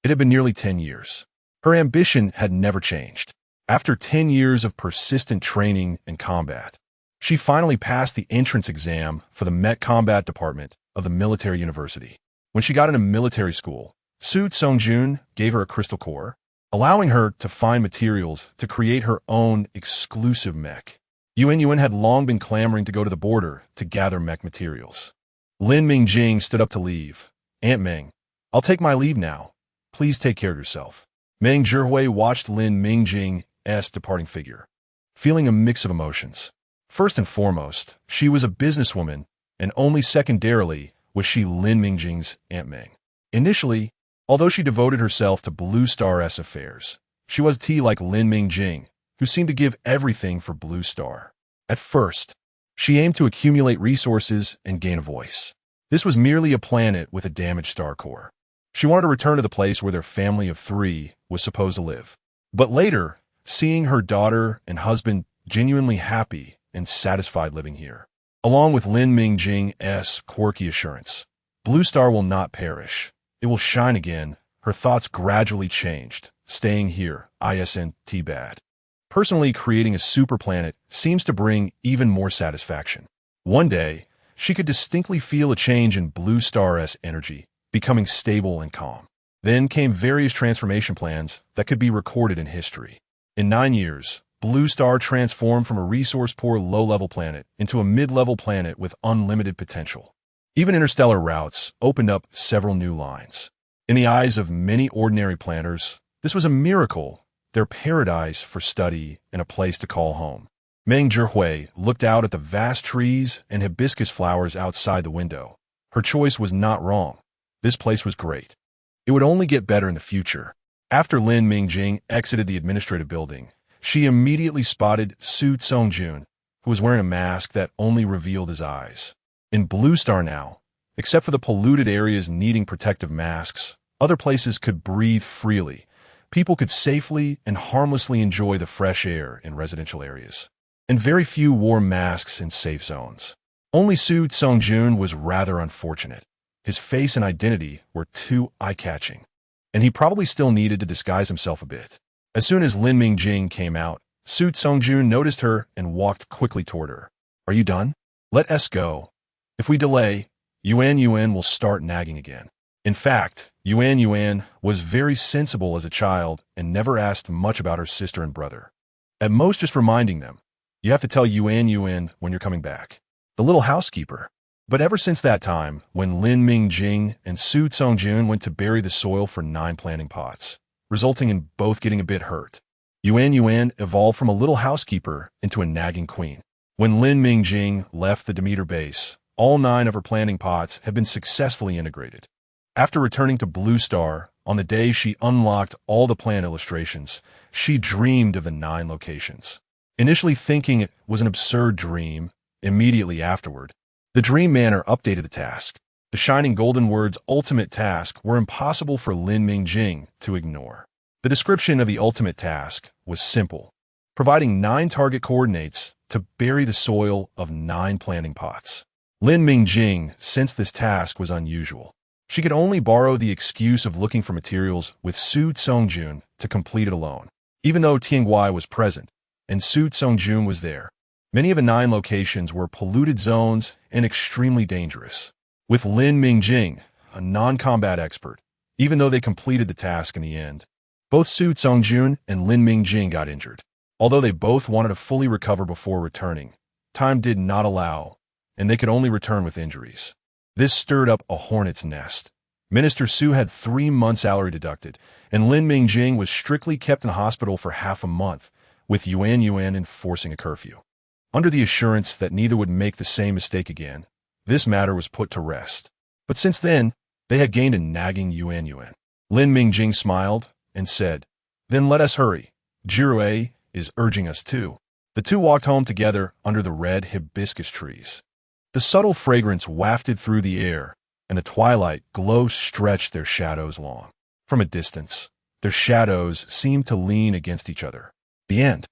it had been nearly 10 years. Her ambition had never changed. After 10 years of persistent training and combat, she finally passed the entrance exam for the Mech Combat Department of the Military University. When she got into military school, Su Tsongjun gave her a crystal core, allowing her to find materials to create her own exclusive mech. Yuan had long been clamoring to go to the border to gather mech materials. Lin Mingjing stood up to leave. Aunt Ming, I'll take my leave now. Please take care of yourself. Meng Jirui watched Lin Mingjing's departing figure, feeling a mix of emotions. First and foremost, she was a businesswoman, and only secondarily was she Lin Mingjing's Aunt Ming. Initially, although she devoted herself to Blue Star's affairs, she was like Lin Mingjing, who seemed to give everything for Blue Star. At first, she aimed to accumulate resources and gain a voice. This was merely a planet with a damaged star core. She wanted to return to the place where their family of 3 was supposed to live. But later, seeing her daughter and husband genuinely happy and satisfied living here, along with Lin Mingjing's quirky assurance, Blue Star will not perish. It will shine again. Her thoughts gradually changed. Staying here isn't bad. Personally, creating a super planet seems to bring even more satisfaction. One day, she could distinctly feel a change in Blue Star's energy, becoming stable and calm. Then came various transformation plans that could be recorded in history. In 9 years, Blue Star transformed from a resource-poor low-level planet into a mid-level planet with unlimited potential. Even interstellar routes opened up several new lines. In the eyes of many ordinary planners, this was a miracle, their paradise for study and a place to call home. Meng Jirui looked out at the vast trees and hibiscus flowers outside the window. Her choice was not wrong. This place was great. It would only get better in the future. After Lin Mingjing exited the administrative building, she immediately spotted Su Tsongjun, who was wearing a mask that only revealed his eyes. In Blue Star now, except for the polluted areas needing protective masks, other places could breathe freely. People could safely and harmlessly enjoy the fresh air in residential areas. And very few wore masks in safe zones. Only Su Tsongjun was rather unfortunate. His face and identity were too eye-catching, and he probably still needed to disguise himself a bit. As soon as Lin Mingjing came out, Su Tsongjun noticed her and walked quickly toward her. Are you done? Let us go. If we delay, Yuan will start nagging again. In fact, Yuan was very sensible as a child and never asked much about her sister and brother. At most just reminding them, you have to tell Yuan when you're coming back. The little housekeeper. But ever since that time, when Lin Mingjing and Su Tsongjun went to bury the soil for 9 planting pots, resulting in both getting a bit hurt, Yuan evolved from a little housekeeper into a nagging queen. When Lin Mingjing left the Demeter base, all 9 of her planting pots had been successfully integrated. After returning to Blue Star, on the day she unlocked all the plant illustrations, she dreamed of the 9 locations. Initially thinking it was an absurd dream, immediately afterward, the Dream Manor updated the task. The Shining Golden Word's ultimate task were impossible for Lin Mingjing to ignore. The description of the ultimate task was simple, providing 9 target coordinates to bury the soil of 9 planting pots. Lin Mingjing sensed this task was unusual. She could only borrow the excuse of looking for materials with Su Tsongjun to complete it alone, even though Tianguai was present, and Su Tsongjun was there. Many of the 9 locations were polluted zones and extremely dangerous. With Lin Mingjing, a non-combat expert, even though they completed the task in the end, both Su Tsongjun and Lin Mingjing got injured. Although they both wanted to fully recover before returning, time did not allow, and they could only return with injuries. This stirred up a hornet's nest. Minister Su had 3 months' salary deducted, and Lin Mingjing was strictly kept in hospital for half a month, with Yuan enforcing a curfew. Under the assurance that neither would make the same mistake again, this matter was put to rest. But since then, they had gained a nagging Yuan. Lin Mingjing smiled and said, "Then let us hurry. Jirue is urging us too." The two walked home together under the red hibiscus trees. The subtle fragrance wafted through the air, and the twilight glow stretched their shadows long. From a distance, their shadows seemed to lean against each other. The end.